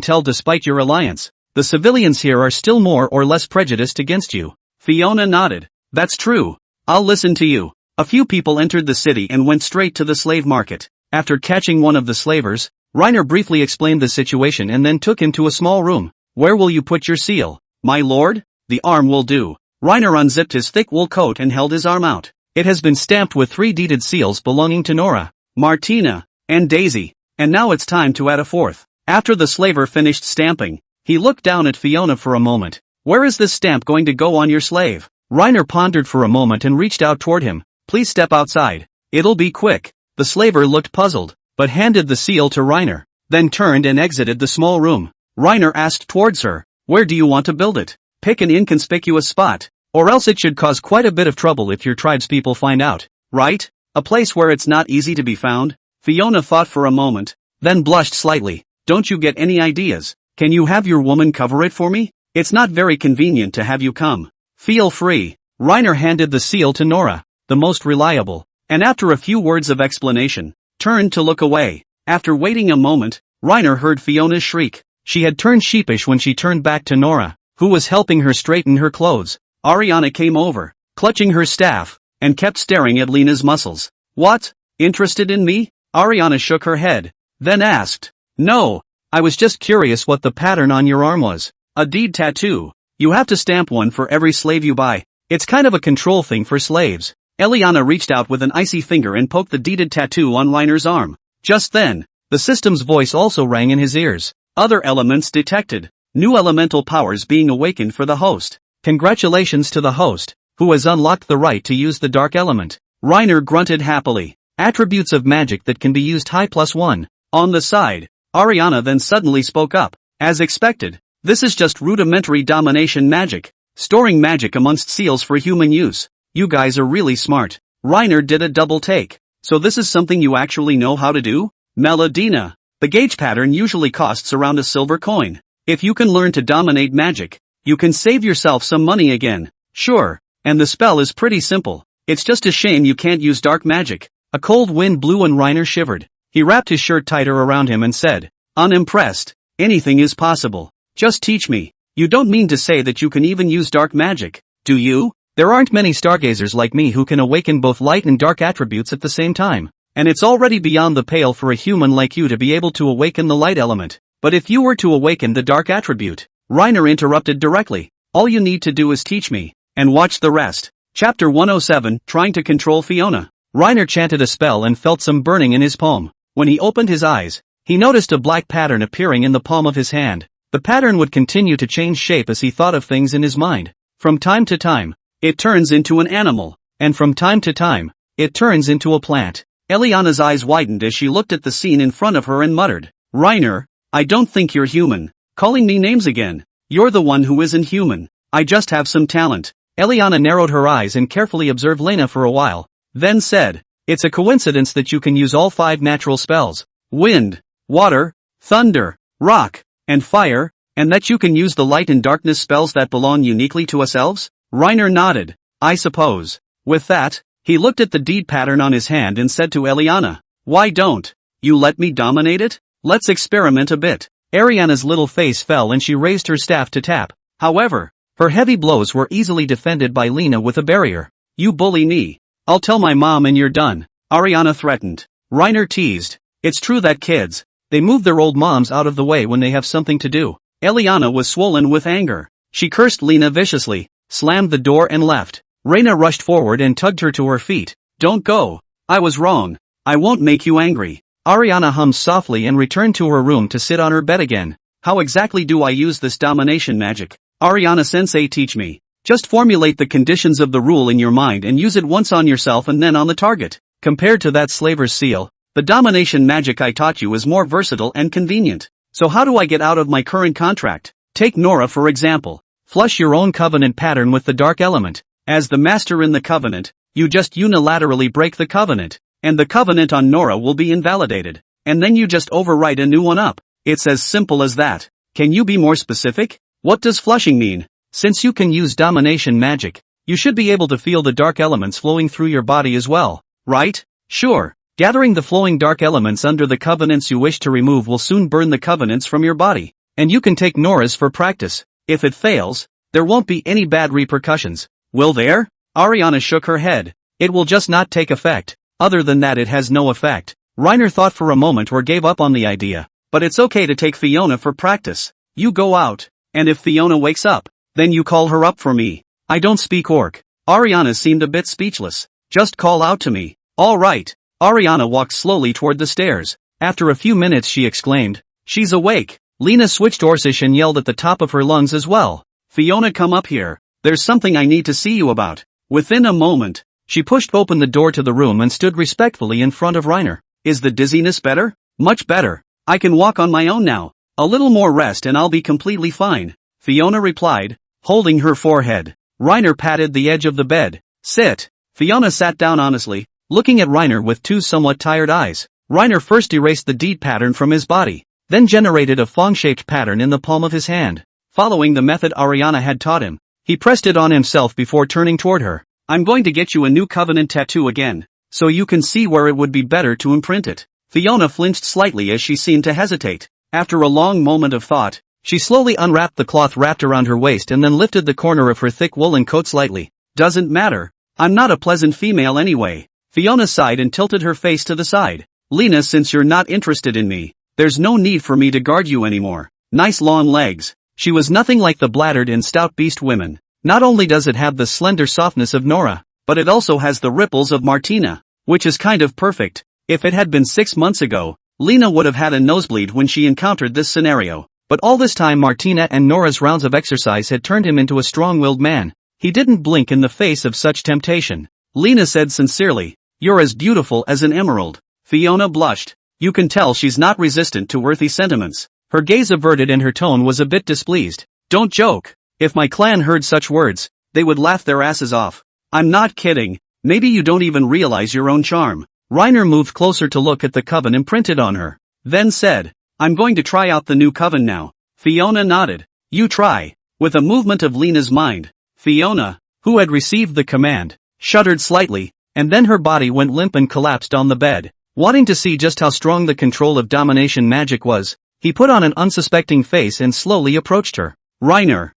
tell, despite your alliance, the civilians here are still more or less prejudiced against you. Fiona nodded. That's true. I'll listen to you. A few people entered the city and went straight to the slave market. After catching one of the slavers, Reiner briefly explained the situation and then took him to a small room. Where will you put your seal? My lord? The arm will do. Reiner unzipped his thick wool coat and held his arm out. It has been stamped with 3 deeded seals belonging to Nora, Martina, and Daisy. And now it's time to add a 4th. After the slaver finished stamping, he looked down at Fiona for a moment. Where is this stamp going to go on your slave? Reiner pondered for a moment and reached out toward him. Please step outside. It'll be quick. The slaver looked puzzled, but handed the seal to Reiner, then turned and exited the small room. Reiner asked towards her, where do you want to build it? Pick an inconspicuous spot, or else it should cause quite a bit of trouble if your tribespeople find out, right? A place where it's not easy to be found? Fiona thought for a moment, then blushed slightly. Don't you get any ideas? Can you have your woman cover it for me? It's not very convenient to have you come. Feel free. Reiner handed the seal to Nora, the most reliable, and after a few words of explanation, turned to look away. After waiting a moment, Reiner heard Fiona's shriek. She had turned sheepish when she turned back to Nora, who was helping her straighten her clothes. Ariana came over, clutching her staff, and kept staring at Lena's muscles. What? Interested in me? Ariana shook her head, then asked. No, I was just curious what the pattern on your arm was. A deed tattoo. You have to stamp one for every slave you buy. It's kind of a control thing for slaves. Eliana reached out with an icy finger and poked the deeded tattoo on Reiner's arm. Just then, the system's voice also rang in his ears. Other elements detected. New elemental powers being awakened for the host. Congratulations to the host, who has unlocked the right to use the dark element. Reiner grunted happily. Attributes of magic that can be used high +1. On the side, Ariana then suddenly spoke up. As expected, this is just rudimentary domination magic. Storing magic amongst seals for human use. You guys are really smart. Reiner did a double take. So this is something you actually know how to do? Melodina. The gauge pattern usually costs around a silver coin. If you can learn to dominate magic, you can save yourself some money again. Sure, and the spell is pretty simple. It's just a shame you can't use dark magic. A cold wind blew and Reiner shivered. He wrapped his shirt tighter around him and said, unimpressed. Anything is possible. Just teach me. You don't mean to say that you can even use dark magic, do you? There aren't many stargazers like me who can awaken both light and dark attributes at the same time. And it's already beyond the pale for a human like you to be able to awaken the light element. But if you were to awaken the dark attribute, Reiner interrupted directly. All you need to do is teach me, and watch the rest. Chapter 107, Trying to Control Fiona. Reiner chanted a spell and felt some burning in his palm. When he opened his eyes, he noticed a black pattern appearing in the palm of his hand. The pattern would continue to change shape as he thought of things in his mind. From time to time, it turns into an animal, and from time to time, it turns into a plant. Eliana's eyes widened as she looked at the scene in front of her and muttered, Reiner, I don't think you're human. Calling me names again. You're the one who isn't human. I just have some talent. Eliana narrowed her eyes and carefully observed Lena for a while, then said, it's a coincidence that you can use all 5 natural spells. Wind, water, thunder, rock, and fire, and that you can use the light and darkness spells that belong uniquely to us elves? Reiner nodded. I suppose. With that, he looked at the deed pattern on his hand and said to Eliana, why don't you let me dominate it? Let's experiment a bit. Ariana's little face fell and she raised her staff to tap. However, her heavy blows were easily defended by Lena with a barrier. You bully me. I'll tell my mom and you're done. Ariana threatened. Reiner teased. It's true that kids, they move their old moms out of the way when they have something to do. Eliana was swollen with anger. She cursed Lena viciously, slammed the door and left. Reina rushed forward and tugged her to her feet. Don't go. I was wrong. I won't make you angry. Ariana hummed softly and returned to her room to sit on her bed again. How exactly do I use this domination magic? Ariana-sensei, teach me. Just formulate the conditions of the rule in your mind and use it once on yourself and then on the target. Compared to that slaver's seal, the domination magic I taught you is more versatile and convenient. So how do I get out of my current contract? Take Nora for example. Flush your own covenant pattern with the dark element. As the master in the covenant, you just unilaterally break the covenant, and the covenant on Nora will be invalidated, and then you just overwrite a new one up. It's as simple as that. Can you be more specific? What does flushing mean? Since you can use domination magic, you should be able to feel the dark elements flowing through your body as well, right? Sure. Gathering the flowing dark elements under the covenants you wish to remove will soon burn the covenants from your body, and you can take Nora's for practice. If it fails, there won't be any bad repercussions. Will there? Ariana shook her head. It will just not take effect. Other than that, it has no effect. Reiner thought for a moment or gave up on the idea. But it's okay to take Fiona for practice. You go out, and if Fiona wakes up, then you call her up for me. I don't speak orc. Ariana seemed a bit speechless. Just call out to me. All right. Ariana walked slowly toward the stairs. After a few minutes she exclaimed, "She's awake." Lena switched Orcish and yelled at the top of her lungs as well. "Fiona, come up here. There's something I need to see you about." Within a moment, she pushed open the door to the room and stood respectfully in front of Reiner. "Is the dizziness better?" "Much better. I can walk on my own now. A little more rest and I'll be completely fine," Fiona replied, holding her forehead. Reiner patted the edge of the bed. "Sit." Fiona sat down honestly, looking at Reiner with two somewhat tired eyes. Reiner first erased the deed pattern from his body, then generated a fong-shaped pattern in the palm of his hand. Following the method Ariana had taught him, he pressed it on himself before turning toward her. "I'm going to get you a new covenant tattoo again, so you can see where it would be better to imprint it." Fiona flinched slightly as she seemed to hesitate. After a long moment of thought, she slowly unwrapped the cloth wrapped around her waist and then lifted the corner of her thick woolen coat slightly. "Doesn't matter. I'm not a pleasant female anyway." Fiona sighed and tilted her face to the side. "Lena, since you're not interested in me, there's no need for me to guard you anymore." Nice long legs. She was nothing like the bladdered and stout beast women. Not only does it have the slender softness of Nora, but it also has the ripples of Martina, which is kind of perfect. If it had been 6 months ago, Lena would have had a nosebleed when she encountered this scenario. But all this time Martina and Nora's rounds of exercise had turned him into a strong-willed man. He didn't blink in the face of such temptation. Lena said sincerely, "You're as beautiful as an emerald." Fiona blushed. You can tell she's not resistant to earthy sentiments. Her gaze averted and her tone was a bit displeased. "Don't joke. If my clan heard such words, they would laugh their asses off." "I'm not kidding. Maybe you don't even realize your own charm." Reiner moved closer to look at the coven imprinted on her, then said, "I'm going to try out the new coven now." Fiona nodded. "You try." With a movement of Lena's mind, Fiona, who had received the command, shuddered slightly, and then her body went limp and collapsed on the bed. Wanting to see just how strong the control of domination magic was, he put on an unsuspecting face and slowly approached her. "Reiner,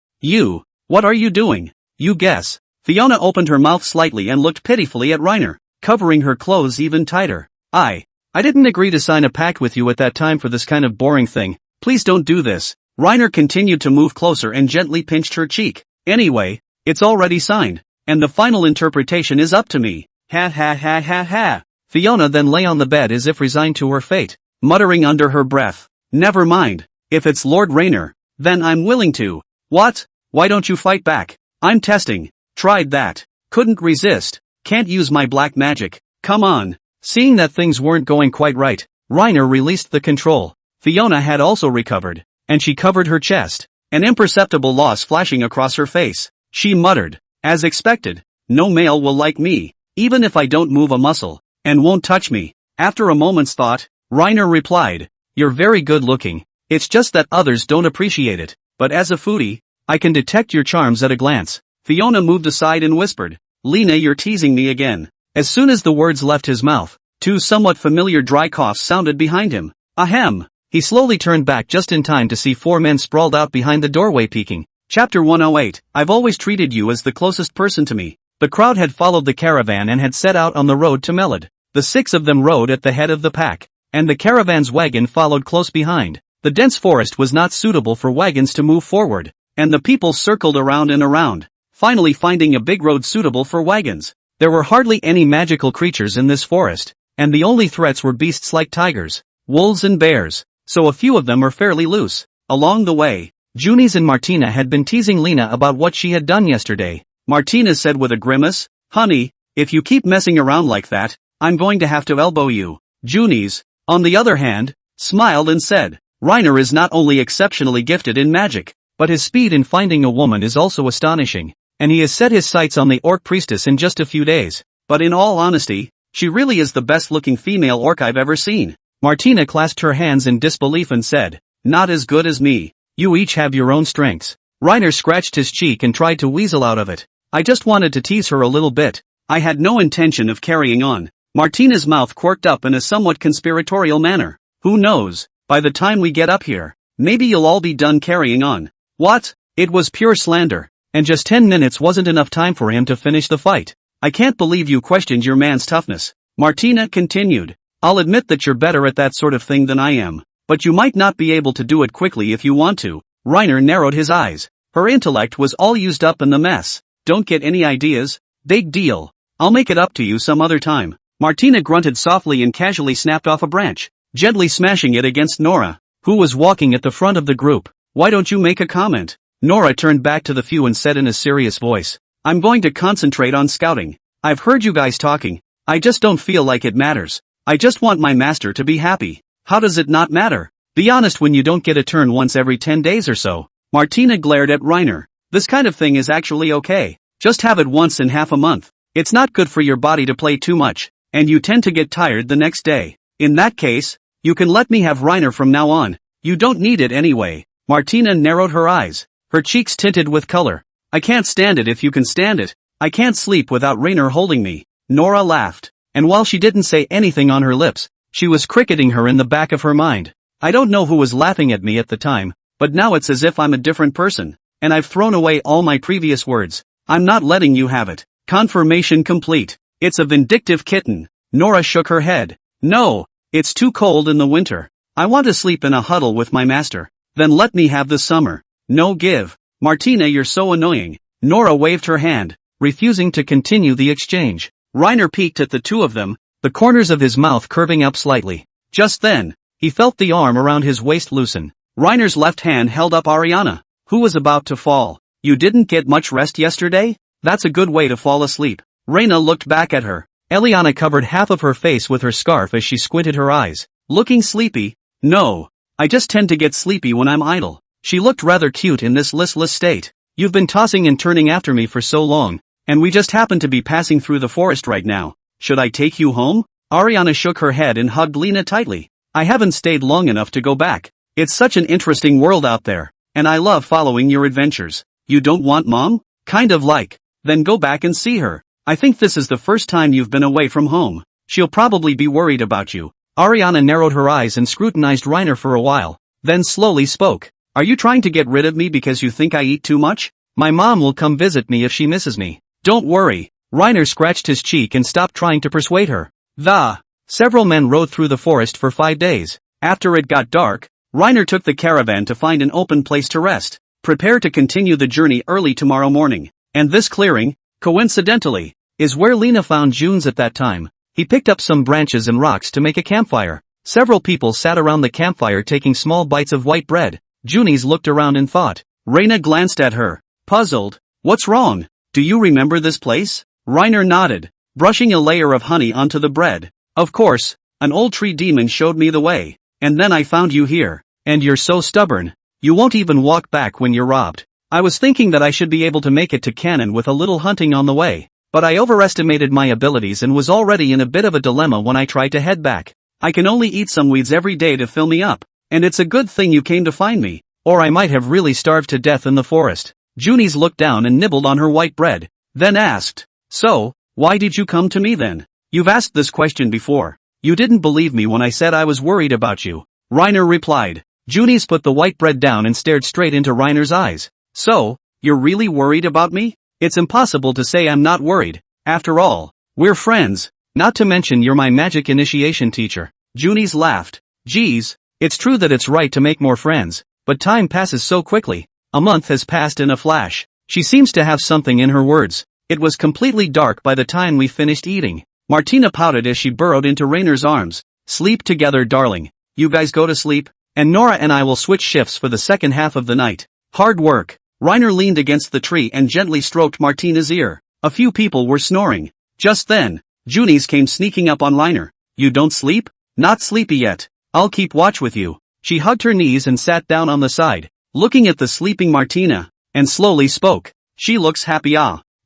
what are you doing?" "You guess." Fiona opened her mouth slightly and looked pitifully at Reiner, covering her clothes even tighter. I didn't agree to sign a pact with you at that time for this kind of boring thing. Please don't do this." Reiner continued to move closer and gently pinched her cheek. "Anyway, it's already signed, and the final interpretation is up to me." Ha ha ha ha ha. Fiona then lay on the bed as if resigned to her fate, muttering under her breath, "Never mind. If it's Lord Reiner, then I'm willing to." "What? Why don't you fight back?" "I'm testing. Tried that. Couldn't resist. Can't use my black magic. Come on." Seeing that things weren't going quite right, Reiner released the control. Fiona had also recovered, and she covered her chest, an imperceptible loss flashing across her face. She muttered, "As expected, no male will like me, even if I don't move a muscle, and won't touch me." After a moment's thought, Reiner replied, "You're very good looking. It's just that others don't appreciate it, but as a foodie, I can detect your charms at a glance." Fiona moved aside and whispered, "Lena, you're teasing me again." As soon as the words left his mouth, two somewhat familiar dry coughs sounded behind him. Ahem! He slowly turned back just in time to see 4 men sprawled out behind the doorway peeking. Chapter 108. I've always treated you as the closest person to me. The crowd had followed the caravan and had set out on the road to Melod. The 6 of them rode at the head of the pack, and the caravan's wagon followed close behind. The dense forest was not suitable for wagons to move forward, and the people circled around and around, finally finding a big road suitable for wagons. There were hardly any magical creatures in this forest, and the only threats were beasts like tigers, wolves and bears, so a few of them are fairly loose. Along the way, Junis and Martina had been teasing Lena about what she had done yesterday. Martina said with a grimace, "Honey, if you keep messing around like that, I'm going to have to elbow you." Junis, on the other hand, smiled and said, "Reiner is not only exceptionally gifted in magic, but his speed in finding a woman is also astonishing, and he has set his sights on the orc priestess in just a few days. But in all honesty, she really is the best-looking female orc I've ever seen. Martina clasped her hands in disbelief and said, "Not as good as me. You each have your own strengths." Reiner scratched his cheek and tried to weasel out of it. "I just wanted to tease her a little bit. I had no intention of carrying on." Martina's mouth quirked up in a somewhat conspiratorial manner. "Who knows, by the time we get up here, maybe you'll all be done carrying on." What? It was pure slander, and just 10 minutes wasn't enough time for him to finish the fight. "I can't believe you questioned your man's toughness," Martina continued. "I'll admit that you're better at that sort of thing than I am, but you might not be able to do it quickly if you want to." Reiner narrowed his eyes. Her intellect was all used up in the mess. "Don't get any ideas? Big deal. I'll make it up to you some other time." Martina grunted softly and casually snapped off a branch, gently smashing it against Nora, who was walking at the front of the group. "Why don't you make a comment?" Nora turned back to the few and said in a serious voice, "I'm going to concentrate on scouting. I've heard you guys talking. I just don't feel like it matters. I just want my master to be happy. How does it not matter? Be honest when you don't get a turn once every 10 days or so." Martina glared at Reiner. "This kind of thing is actually okay. Just have it once in half a month. It's not good for your body to play too much, and you tend to get tired the next day. In that case, you can let me have Reiner from now on. You don't need it anyway." Martina narrowed her eyes, her cheeks tinted with color. "I can't stand it if you can stand it. I can't sleep without Reiner holding me." Nora laughed, and while she didn't say anything on her lips, she was cricketing her in the back of her mind. "I don't know who was laughing at me at the time, but now it's as if I'm a different person, and I've thrown away all my previous words. I'm not letting you have it." Confirmation complete. "It's a vindictive kitten." Nora shook her head. "No, it's too cold in the winter. I want to sleep in a huddle with my master. Then let me have the summer. No give." "Martina, you're so annoying." Nora waved her hand, refusing to continue the exchange. Reiner peeked at the two of them, the corners of his mouth curving up slightly. Just then, he felt the arm around his waist loosen. Reiner's left hand held up Ariana, who was about to fall. "You didn't get much rest yesterday? That's a good way to fall asleep." Reina looked back at her. Eliana covered half of her face with her scarf as she squinted her eyes. "Looking sleepy?" "No. I just tend to get sleepy when I'm idle." She looked rather cute in this listless state. "You've been tossing and turning after me for so long, and we just happen to be passing through the forest right now. Should I take you home?" Ariana shook her head and hugged Lena tightly. "I haven't stayed long enough to go back. It's such an interesting world out there, and I love following your adventures." "You don't want Mom?" "Kind of like." "Then go back and see her. I think this is the first time you've been away from home. She'll probably be worried about you." Ariana narrowed her eyes and scrutinized Reiner for a while, then slowly spoke. "Are you trying to get rid of me because you think I eat too much? My mom will come visit me if she misses me." "Don't worry." Reiner scratched his cheek and stopped trying to persuade her. Several men rode through the forest for 5 days. After it got dark, Reiner took the caravan to find an open place to rest. Prepare to continue the journey early tomorrow morning. And this clearing, coincidentally, is where Lena found Junis at that time. He picked up some branches and rocks to make a campfire. Several people sat around the campfire taking small bites of white bread. Junis looked around in thought. Reina glanced at her, puzzled. "What's wrong? Do you remember this place?" Reiner nodded, brushing a layer of honey onto the bread. "Of course, an old tree demon showed me the way, and then I found you here. And you're so stubborn. You won't even walk back when you're robbed. I was thinking that I should be able to make it to Cannon with a little hunting on the way, but I overestimated my abilities and was already in a bit of a dilemma when I tried to head back. I can only eat some weeds every day to fill me up, and it's a good thing you came to find me, or I might have really starved to death in the forest." Junis looked down and nibbled on her white bread, then asked, "So, why did you come to me then? You've asked this question before. You didn't believe me when I said I was worried about you." Reiner replied. Junis put the white bread down and stared straight into Reiner's eyes. "So, you're really worried about me? It's impossible to say I'm not worried. After all, we're friends. Not to mention you're my magic initiation teacher." Junis laughed. "Geez, it's true that it's right to make more friends, but time passes so quickly. A month has passed in a flash." She seems to have something in her words. It was completely dark by the time we finished eating. Martina pouted as she burrowed into Reiner's arms. "Sleep together, darling. You guys go to sleep, and Nora and I will switch shifts for the second half of the night. Hard work." Reiner leaned against the tree and gently stroked Martina's ear. A few people were snoring. Just then, Junis came sneaking up on Reiner. "You don't sleep?" "Not sleepy yet. I'll keep watch with you." She hugged her knees and sat down on the side, looking at the sleeping Martina, and slowly spoke. She looks happy.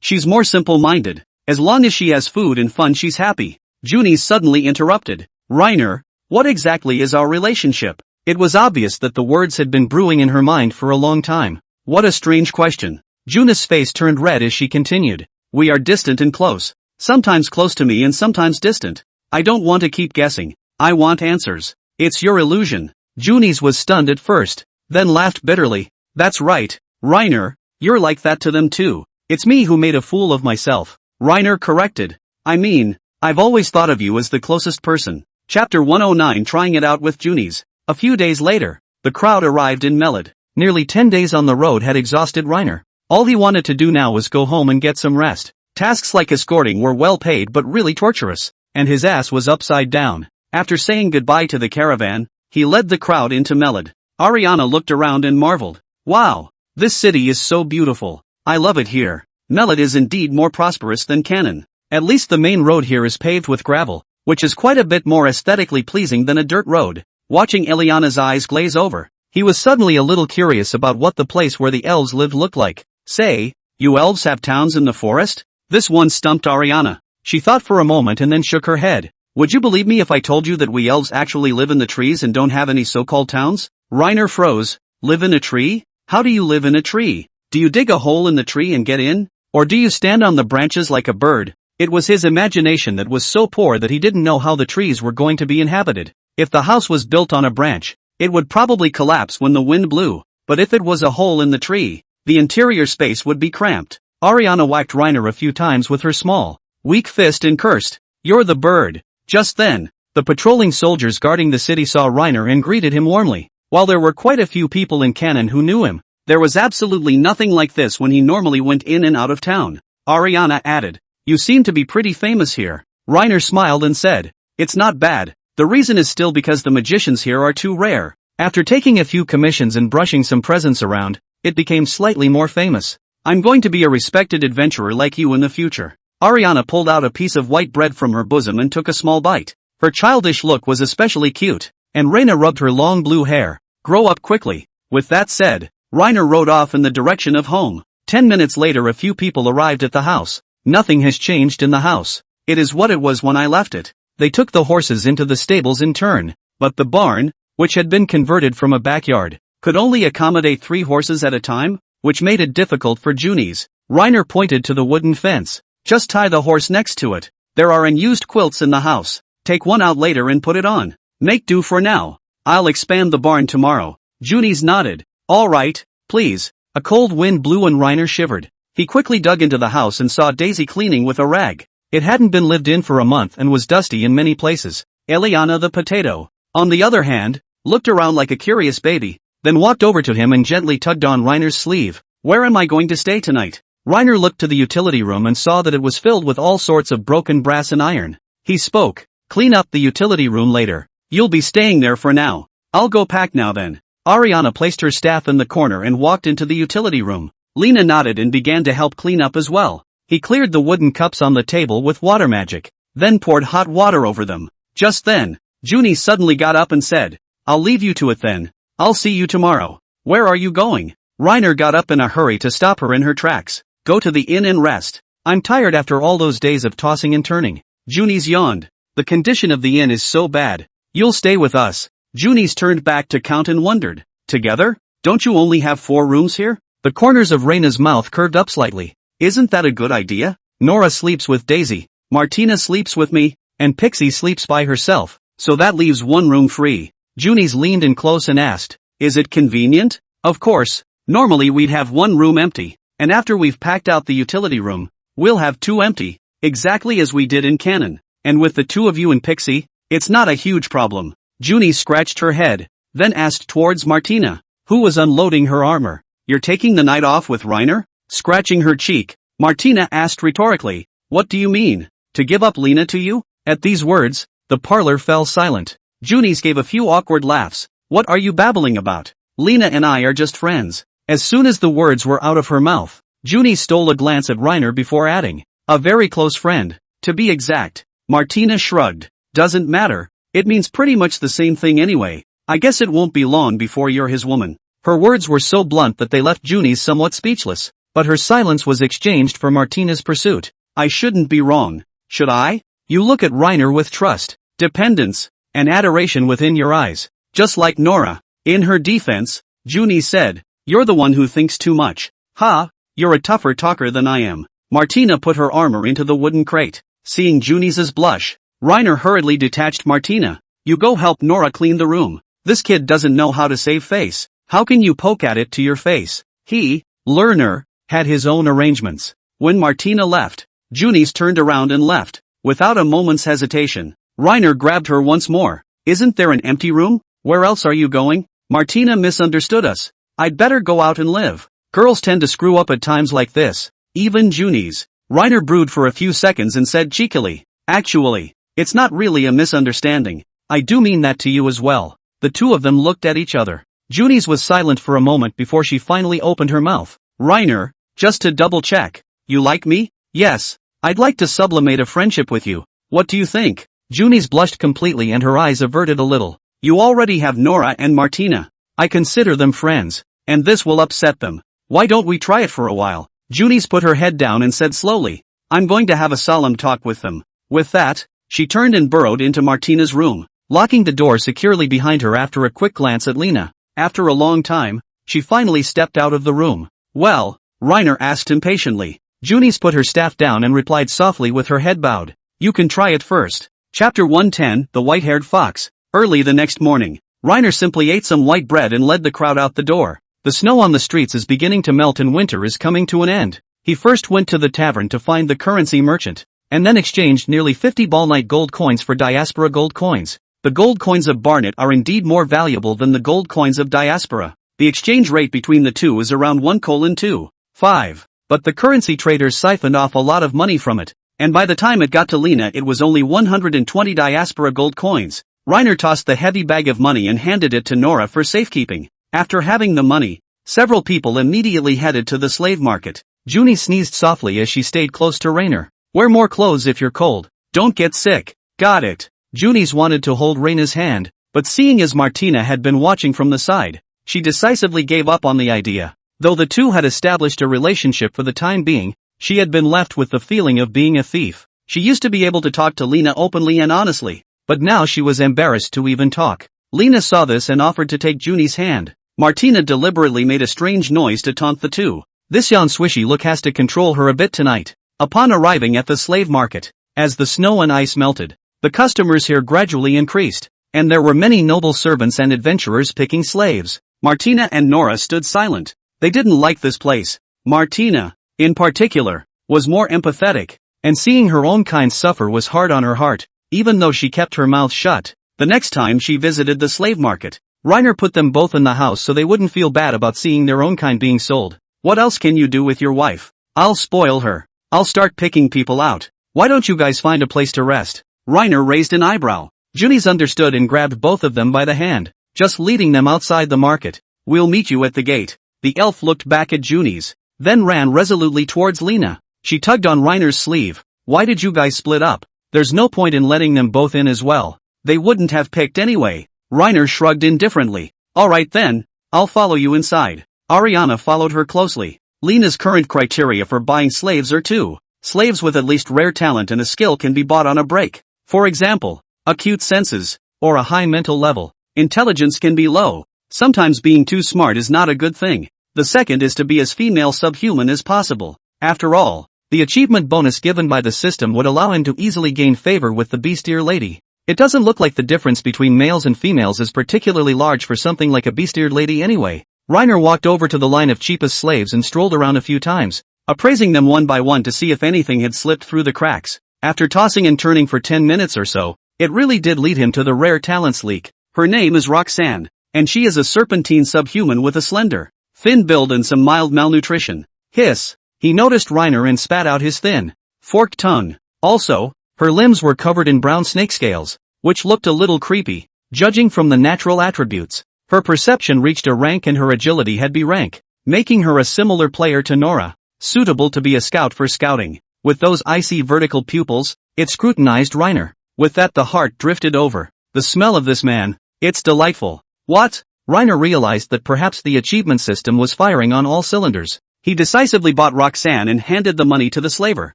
She's more simple-minded. As long as she has food and fun she's happy. Junis suddenly interrupted. Reiner, what exactly is our relationship? It was obvious that the words had been brewing in her mind for a long time. What a strange question. Junis' face turned red as she continued. We are distant and close. Sometimes close to me and sometimes distant. I don't want to keep guessing. I want answers. It's your illusion. Junis was stunned at first, then laughed bitterly. That's right, Reiner, you're like that to them too. It's me who made a fool of myself. Reiner corrected. I mean, I've always thought of you as the closest person. Chapter 109 Trying it out with Junis. A few days later, the crowd arrived in Melod. Nearly 10 days on the road had exhausted Reiner. All he wanted to do now was go home and get some rest. Tasks like escorting were well paid but really torturous, and his ass was upside down. After saying goodbye to the caravan, he led the crowd into Melod. Ariana looked around and marveled. Wow, this city is so beautiful. I love it here. Melod is indeed more prosperous than Canaan. At least the main road here is paved with gravel, which is quite a bit more aesthetically pleasing than a dirt road. Watching Eliana's eyes glaze over, he was suddenly a little curious about what the place where the elves lived looked like. Say, you elves have towns in the forest? This one stumped Ariana. She thought for a moment and then shook her head. Would you believe me if I told you that we elves actually live in the trees and don't have any so-called towns? Reiner froze. Live in a tree? How do you live in a tree? Do you dig a hole in the tree and get in? Or do you stand on the branches like a bird? It was his imagination that was so poor that he didn't know how the trees were going to be inhabited. If the house was built on a branch, it would probably collapse when the wind blew, but if it was a hole in the tree, the interior space would be cramped. Ariana whacked Reiner a few times with her small, weak fist and cursed, "You're the bird." Just then, the patrolling soldiers guarding the city saw Reiner and greeted him warmly. While there were quite a few people in Canaan who knew him, there was absolutely nothing like this when he normally went in and out of town. Ariana added, "You seem to be pretty famous here." Reiner smiled and said, "It's not bad. The reason is still because the magicians here are too rare." After taking a few commissions and brushing some presents around, it became slightly more famous. "I'm going to be a respected adventurer like you in the future." Ariana pulled out a piece of white bread from her bosom and took a small bite. Her childish look was especially cute, and Reina rubbed her long blue hair. "Grow up quickly." With that said, Reiner rode off in the direction of home. 10 minutes later a few people arrived at the house. Nothing has changed in the house. It is what it was when I left it. They took the horses into the stables in turn, but the barn, which had been converted from a backyard, could only accommodate 3 horses at a time, which made it difficult for Junis. Reiner pointed to the wooden fence. "Just tie the horse next to it. There are unused quilts in the house. Take one out later and put it on. Make do for now. I'll expand the barn tomorrow." Junis nodded. "All right, please." A cold wind blew and Reiner shivered. He quickly dug into the house and saw Daisy cleaning with a rag. It hadn't been lived in for a month and was dusty in many places. Eliana the potato, on the other hand, looked around like a curious baby, then walked over to him and gently tugged on Reiner's sleeve. "Where am I going to stay tonight?" Reiner looked to the utility room and saw that it was filled with all sorts of broken brass and iron. He spoke. "Clean up the utility room later. You'll be staying there for now. I'll go pack now then." Ariana placed her staff in the corner and walked into the utility room. Lena nodded and began to help clean up as well. He cleared the wooden cups on the table with water magic, then poured hot water over them. Just then, Junie suddenly got up and said, "I'll leave you to it then. I'll see you tomorrow." "Where are you going?" Reiner got up in a hurry to stop her in her tracks. "Go to the inn and rest. I'm tired after all those days of tossing and turning." Junis yawned. "The condition of the inn is so bad. You'll stay with us." Junis turned back to count and wondered. "Together? Don't you only have 4 rooms here?" The corners of Reina's mouth curved up slightly. "Isn't that a good idea? Nora sleeps with Daisy, Martina sleeps with me, and Pixie sleeps by herself, so that leaves 1 room free." Junis leaned in close and asked, "Is it convenient?" "Of course. Normally we'd have 1 room empty, and after we've packed out the utility room, we'll have 2 empty, exactly as we did in Canaan. And with the 2 of you and Pixie, it's not a huge problem." Junie scratched her head, then asked towards Martina, who was unloading her armor, "You're taking the night off with Reiner?" Scratching her cheek, Martina asked rhetorically, "What do you mean? To give up Lena to you?" At these words, the parlor fell silent. Junis gave a few awkward laughs. "What are you babbling about? Lena and I are just friends." As soon as the words were out of her mouth, Junie stole a glance at Reiner before adding, "A very close friend, to be exact." Martina shrugged. "Doesn't matter. It means pretty much the same thing anyway. I guess it won't be long before you're his woman." Her words were so blunt that they left Junis somewhat speechless, but her silence was exchanged for Martina's pursuit. I shouldn't be wrong, should I? You look at Reiner with trust, dependence, and adoration within your eyes, just like Nora. In her defense, Junis said, you're the one who thinks too much. Ha, you're a tougher talker than I am. Martina put her armor into the wooden crate. Seeing Junis's blush, Reiner hurriedly detached Martina. You go help Nora clean the room. This kid doesn't know how to save face. How can you poke at it to your face? He, learner, had his own arrangements. When Martina left, Junis turned around and left. Without a moment's hesitation, Reiner grabbed her once more. Isn't there an empty room? Where else are you going? Martina misunderstood us. I'd better go out and live. Girls tend to screw up at times like this. Even Junis. Reiner brewed for a few seconds and said cheekily, actually, it's not really a misunderstanding. I do mean that to you as well. The two of them looked at each other. Junis was silent for a moment before she finally opened her mouth. Reiner, just to double check, you like me? Yes. I'd like to sublimate a friendship with you. What do you think? Junis blushed completely and her eyes averted a little. You already have Nora and Martina. I consider them friends, and this will upset them. Why don't we try it for a while? Junis put her head down and said slowly, I'm going to have a solemn talk with them. With that, she turned and burrowed into Martina's room, locking the door securely behind her after a quick glance at Lena. After a long time, she finally stepped out of the room. Well? Reiner asked impatiently. Junis put her staff down and replied softly with her head bowed. You can try it first. Chapter 110, The White-Haired Fox. Early the next morning, Reiner simply ate some white bread and led the crowd out the door. The snow on the streets is beginning to melt and winter is coming to an end. He first went to the tavern to find the currency merchant, and then exchanged nearly 50 Ball-Night gold coins for diaspora gold coins. The gold coins of Barnet are indeed more valuable than the gold coins of diaspora. The exchange rate between the two is around 1:2.5. But the currency traders siphoned off a lot of money from it, and by the time it got to Lena it was only 120 diaspora gold coins. Reiner tossed the heavy bag of money and handed it to Nora for safekeeping. After having the money, several people immediately headed to the slave market. Junie sneezed softly as she stayed close to Reiner. Wear more clothes if you're cold. Don't get sick. Got it. Junis wanted to hold Reiner's hand, but seeing as Martina had been watching from the side, she decisively gave up on the idea. Though the two had established a relationship for the time being, she had been left with the feeling of being a thief. She used to be able to talk to Lena openly and honestly, but now she was embarrassed to even talk. Lena saw this and offered to take Junie's hand. Martina deliberately made a strange noise to taunt the two. This yon swishy look has to control her a bit tonight. Upon arriving at the slave market, as the snow and ice melted, the customers here gradually increased, and there were many noble servants and adventurers picking slaves. Martina and Nora stood silent. They didn't like this place. Martina, in particular, was more empathetic, and seeing her own kind suffer was hard on her heart, even though she kept her mouth shut. The next time she visited the slave market, Reiner put them both in the house so they wouldn't feel bad about seeing their own kind being sold. What else can you do with your wife? I'll spoil her. I'll start picking people out. Why don't you guys find a place to rest? Reiner raised an eyebrow. Junis understood and grabbed both of them by the hand, just leading them outside the market. We'll meet you at the gate. The elf looked back at Junis, then ran resolutely towards Lena. She tugged on Reiner's sleeve. Why did you guys split up? There's no point in letting them both in as well. They wouldn't have picked anyway. Reiner shrugged indifferently. Alright then, I'll follow you inside. Ariana followed her closely. Lena's current criteria for buying slaves are two. Slaves with at least rare talent and a skill can be bought on a break. For example, acute senses, or a high mental level. Intelligence can be low. Sometimes being too smart is not a good thing. The second is to be as female subhuman as possible. After all, the achievement bonus given by the system would allow him to easily gain favor with the beastier lady. It doesn't look like the difference between males and females is particularly large for something like a beast-eared lady anyway. Reiner walked over to the line of cheapest slaves and strolled around a few times, appraising them one by one to see if anything had slipped through the cracks. After tossing and turning for 10 minutes or so, it really did lead him to the rare talents leak. Her name is Roxanne, and she is a serpentine subhuman with a slender, thin build and some mild malnutrition. Hiss! He noticed Reiner and spat out his thin, forked tongue. Also, her limbs were covered in brown snake scales, which looked a little creepy, judging from the natural attributes. Her perception reached a rank and her agility had B rank, making her a similar player to Nora, suitable to be a scout for scouting. With those icy vertical pupils, it scrutinized Reiner. With that the heart drifted over. The smell of this man, it's delightful. What? Reiner realized that perhaps the achievement system was firing on all cylinders. He decisively bought Roxanne and handed the money to the slaver.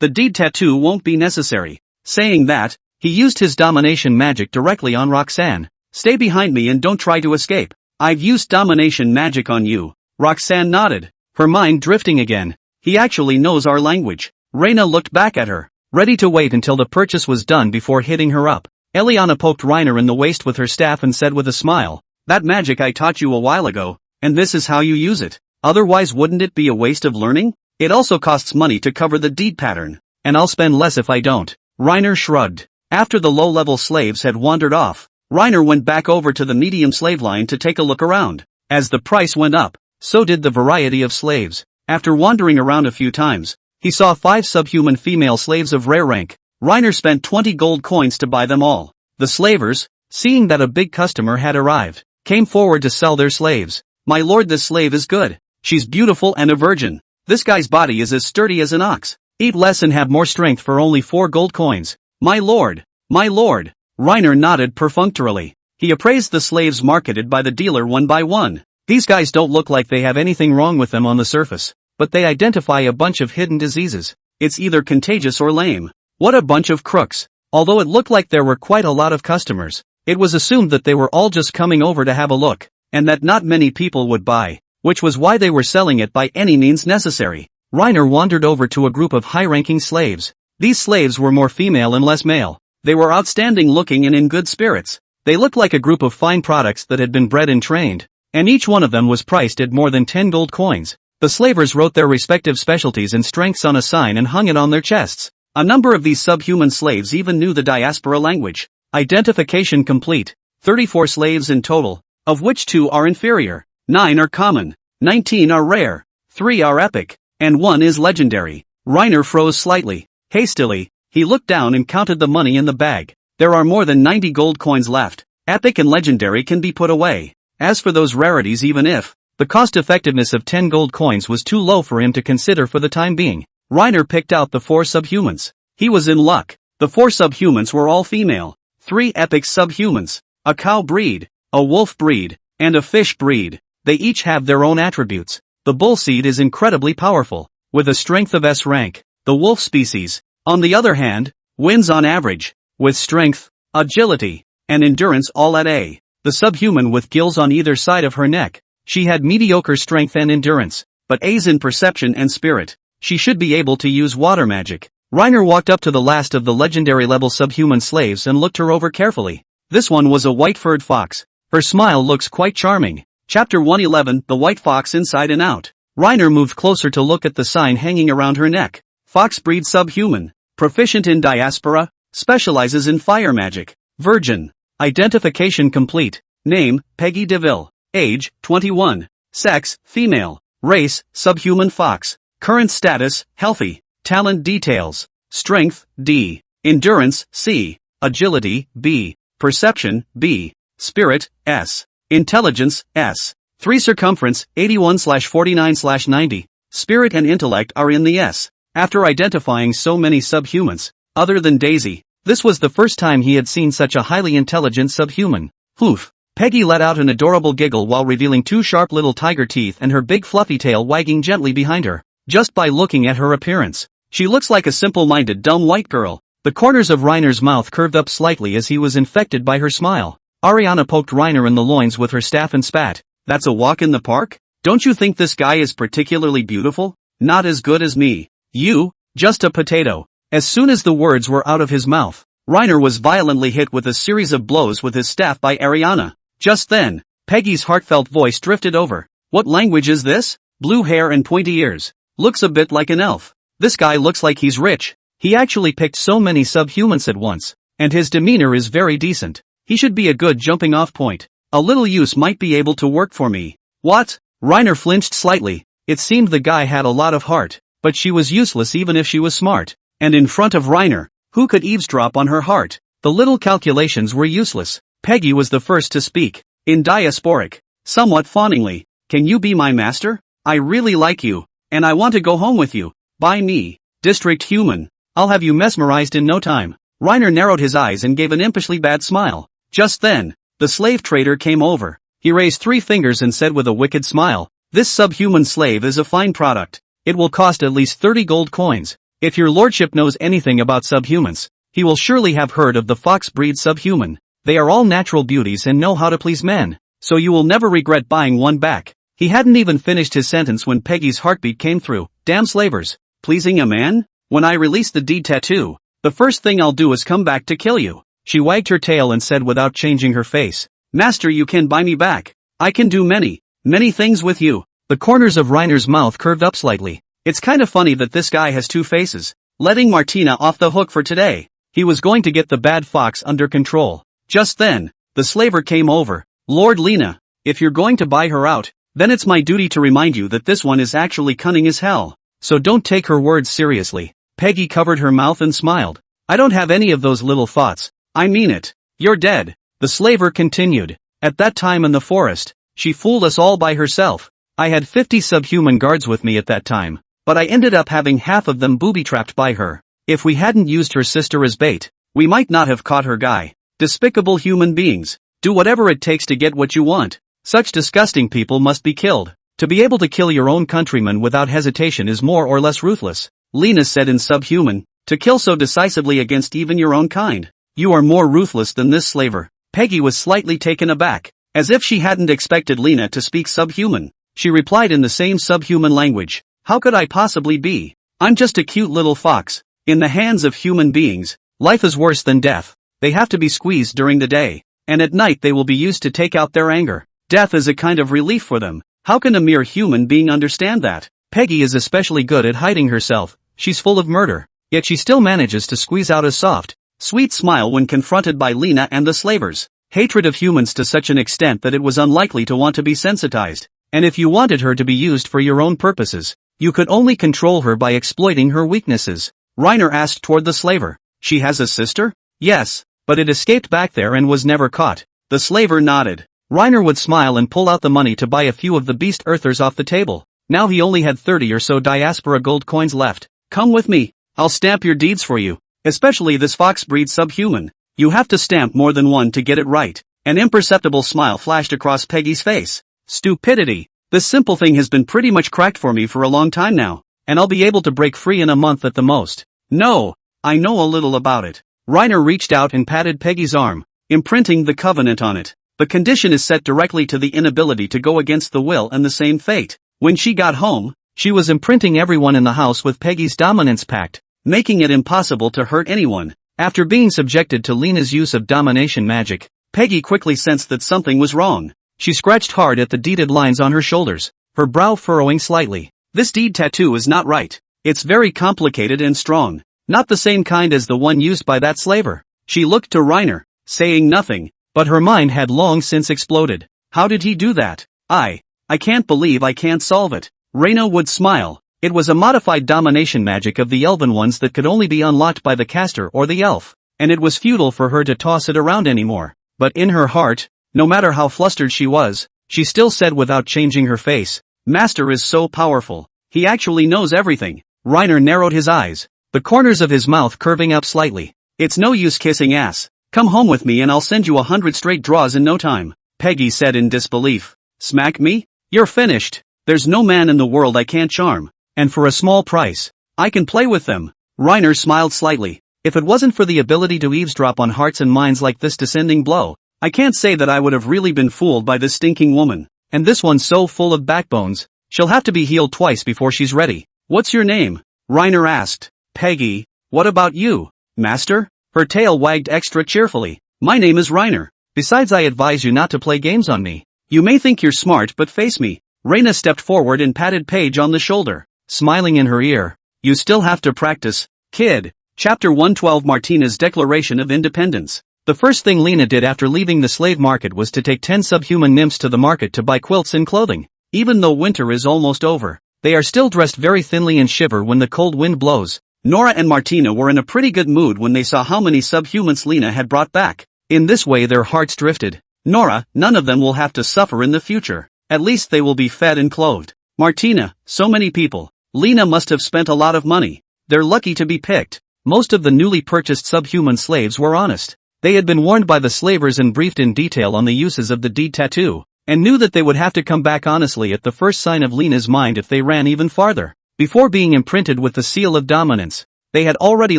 The deed tattoo won't be necessary. Saying that, he used his domination magic directly on Roxanne. Stay behind me and don't try to escape. I've used domination magic on you. Roxanne nodded, her mind drifting again. He actually knows our language. Reina looked back at her, ready to wait until the purchase was done before hitting her up. Eliana poked Reiner in the waist with her staff and said with a smile, "That magic I taught you a while ago, and this is how you use it. Otherwise wouldn't it be a waste of learning? It also costs money to cover the deed pattern, and I'll spend less if I don't." Reiner shrugged. After the low-level slaves had wandered off, Reiner went back over to the medium slave line to take a look around. As the price went up, so did the variety of slaves. After wandering around a few times, he saw 5 subhuman female slaves of rare rank. Reiner spent 20 gold coins to buy them all. The slavers, seeing that a big customer had arrived, came forward to sell their slaves. "My lord, this slave is good. She's beautiful and a virgin. This guy's body is as sturdy as an ox. Eat less and have more strength for only 4 gold coins. My lord, my lord." Reiner nodded perfunctorily. He appraised the slaves marketed by the dealer one by one. These guys don't look like they have anything wrong with them on the surface, but they identify a bunch of hidden diseases. It's either contagious or lame. What a bunch of crooks. Although it looked like there were quite a lot of customers, it was assumed that they were all just coming over to have a look, and that not many people would buy, which was why they were selling it by any means necessary. Reiner wandered over to a group of high-ranking slaves. These slaves were more female and less male. They were outstanding looking and in good spirits. They looked like a group of fine products that had been bred and trained, and each one of them was priced at more than 10 gold coins. The slavers wrote their respective specialties and strengths on a sign and hung it on their chests. A number of these subhuman slaves even knew the diaspora language. Identification complete. 34 slaves in total, of which 2 are inferior, 9 are common, 19 are rare, 3 are epic, and 1 is legendary. Reiner froze slightly. Hastily, he looked down and counted the money in the bag. There are more than 90 gold coins left. Epic and legendary can be put away. As for those rarities, even if the cost-effectiveness of 10 gold coins was too low for him to consider for the time being, Reiner picked out the 4 subhumans. He was in luck. The 4 subhumans were all female. 3 epic subhumans, a cow breed, a wolf breed, and a fish breed. They each have their own attributes. The bull seed is incredibly powerful, with a strength of S rank. The wolf species, on the other hand, wins on average, with strength, agility, and endurance all at A. The subhuman with gills on either side of her neck. She had mediocre strength and endurance, but A's in perception and spirit. She should be able to use water magic. Reiner walked up to the last of the legendary level subhuman slaves and looked her over carefully. This one was a white-furred fox. Her smile looks quite charming. Chapter 111, The White Fox Inside and Out. Reiner moved closer to look at the sign hanging around her neck. Fox breed subhuman. Proficient in diaspora. Specializes in fire magic. Virgin. Identification complete. Name, Peggy DeVille. Age, 21. Sex, female. Race, subhuman fox. Current status, healthy. Talent details. Strength, D. Endurance, C. Agility, B. Perception, B. Spirit, S. Intelligence, S. 3 circumference, 81/49/90. Spirit and intellect are in the S. After identifying so many subhumans, other than Daisy, this was the first time he had seen such a highly intelligent subhuman. Oof. Peggy let out an adorable giggle while revealing 2 sharp little tiger teeth and her big fluffy tail wagging gently behind her. Just by looking at her appearance, she looks like a simple-minded dumb white girl. The corners of Reiner's mouth curved up slightly as he was infected by her smile. Ariana poked Reiner in the loins with her staff and spat. "That's a walk in the park? Don't you think this guy is particularly beautiful? Not as good as me. You, just a potato." As soon as the words were out of his mouth, Reiner was violently hit with a series of blows with his staff by Ariana. Just then, Peggy's heartfelt voice drifted over. "What language is this? Blue hair and pointy ears. Looks a bit like an elf. This guy looks like he's rich. He actually picked so many subhumans at once, and his demeanor is very decent. He should be a good jumping off point. A little use might be able to work for me." "What?" Reiner flinched slightly. It seemed the guy had a lot of heart, but she was useless even if she was smart. And in front of Reiner, who could eavesdrop on her heart? The little calculations were useless. Peggy was the first to speak, in diasporic, somewhat fawningly. "Can you be my master? I really like you, and I want to go home with you. Buy me, district human. I'll have you mesmerized in no time." Reiner narrowed his eyes and gave an impishly bad smile. Just then, the slave trader came over. He raised 3 fingers and said with a wicked smile, "This subhuman slave is a fine product. It will cost at least 30 gold coins. If your lordship knows anything about subhumans, he will surely have heard of the fox breed subhuman. They are all natural beauties and know how to please men, so you will never regret buying one back." He hadn't even finished his sentence when Peggy's heartbeat came through. Damn slavers. Pleasing a man? When I release the deed tattoo, the first thing I'll do is come back to kill you. She wagged her tail and said without changing her face, "Master, you can buy me back. I can do many things with you." The corners of Reiner's mouth curved up slightly. It's kinda funny that this guy has 2 faces. Letting Martina off the hook for today. He was going to get the bad fox under control. Just then, the slaver came over. "Lord Lena, if you're going to buy her out, then it's my duty to remind you that this one is actually cunning as hell. So don't take her words seriously." Peggy covered her mouth and smiled. "I don't have any of those little thoughts. I mean it. You're dead." The slaver continued. "At that time in the forest, she fooled us all by herself. I had 50 subhuman guards with me at that time, but I ended up having half of them booby-trapped by her. If we hadn't used her sister as bait, we might not have caught her guy. Despicable human beings. Do whatever it takes to get what you want. Such disgusting people must be killed. To be able to kill your own countrymen without hesitation is more or less ruthless." Lena said in subhuman, "To kill so decisively against even your own kind. You are more ruthless than this slaver." Peggy was slightly taken aback, as if she hadn't expected Lena to speak subhuman. She replied in the same subhuman language, "How could I possibly be? I'm just a cute little fox. In the hands of human beings, life is worse than death. They have to be squeezed during the day, and at night they will be used to take out their anger. Death is a kind of relief for them. How can a mere human being understand that?" Peggy is especially good at hiding herself. She's full of murder, yet she still manages to squeeze out a soft, sweet smile when confronted by Lena and the slavers. Hatred of humans to such an extent that it was unlikely to want to be sensitized. And if you wanted her to be used for your own purposes, you could only control her by exploiting her weaknesses. Reiner asked toward the slaver. "She has a sister?" "Yes, but it escaped back there and was never caught." The slaver nodded. Reiner would smile and pull out the money to buy a few of the beast earthers off the table. Now he only had 30 or so diaspora gold coins left. "Come with me. I'll stamp your deeds for you. Especially this fox breed subhuman. You have to stamp more than one to get it right." An imperceptible smile flashed across Peggy's face. "Stupidity. This simple thing has been pretty much cracked for me for a long time now, and I'll be able to break free in a month at the most." "No, I know a little about it." Reiner reached out and patted Peggy's arm, imprinting the covenant on it. "The condition is set directly to the inability to go against the will and the same fate." When she got home, she was imprinting everyone in the house with Peggy's dominance pact, making it impossible to hurt anyone. After being subjected to Lena's use of domination magic, Peggy quickly sensed that something was wrong. She scratched hard at the deeded lines on her shoulders, her brow furrowing slightly. "This deed tattoo is not right. It's very complicated and strong. Not the same kind as the one used by that slaver." She looked to Reiner, saying nothing, but her mind had long since exploded. "How did he do that? I can't believe I can't solve it." Reina would smile. It was a modified domination magic of the elven ones that could only be unlocked by the caster or the elf, and it was futile for her to toss it around anymore. But in her heart, no matter how flustered she was, she still said without changing her face, "Master is so powerful. He actually knows everything." Reiner narrowed his eyes, the corners of his mouth curving up slightly. "It's no use kissing ass. Come home with me and I'll send you 100 straight draws in no time." Peggy said in disbelief. "Smack me? You're finished. There's no man in the world I can't charm. And for a small price, I can play with them." Reiner smiled slightly. "If it wasn't for the ability to eavesdrop on hearts and minds like this descending blow, I can't say that I would have really been fooled by this stinking woman. And this one's so full of backbones, she'll have to be healed twice before she's ready." "What's your name?" Reiner asked. "Peggy. What about you, master?" Her tail wagged extra cheerfully. "My name is Reiner. Besides, I advise you not to play games on me. You may think you're smart but face me." Reina stepped forward and patted Paige on the shoulder, smiling in her ear. "You still have to practice, kid." Chapter 112 Martina's Declaration of Independence. The first thing Lena did after leaving the slave market was to take 10 subhuman nymphs to the market to buy quilts and clothing. Even though winter is almost over, they are still dressed very thinly and shiver when the cold wind blows. Nora and Martina were in a pretty good mood when they saw how many subhumans Lena had brought back. In this way their hearts drifted. Nora, none of them will have to suffer in the future. At least they will be fed and clothed. Martina, so many people. Lena must have spent a lot of money. They're lucky to be picked. Most of the newly purchased subhuman slaves were honest. They had been warned by the slavers and briefed in detail on the uses of the deed tattoo. and knew that they would have to come back honestly at the first sign of Lena's mind if they ran even farther. Before being imprinted with the seal of dominance, they had already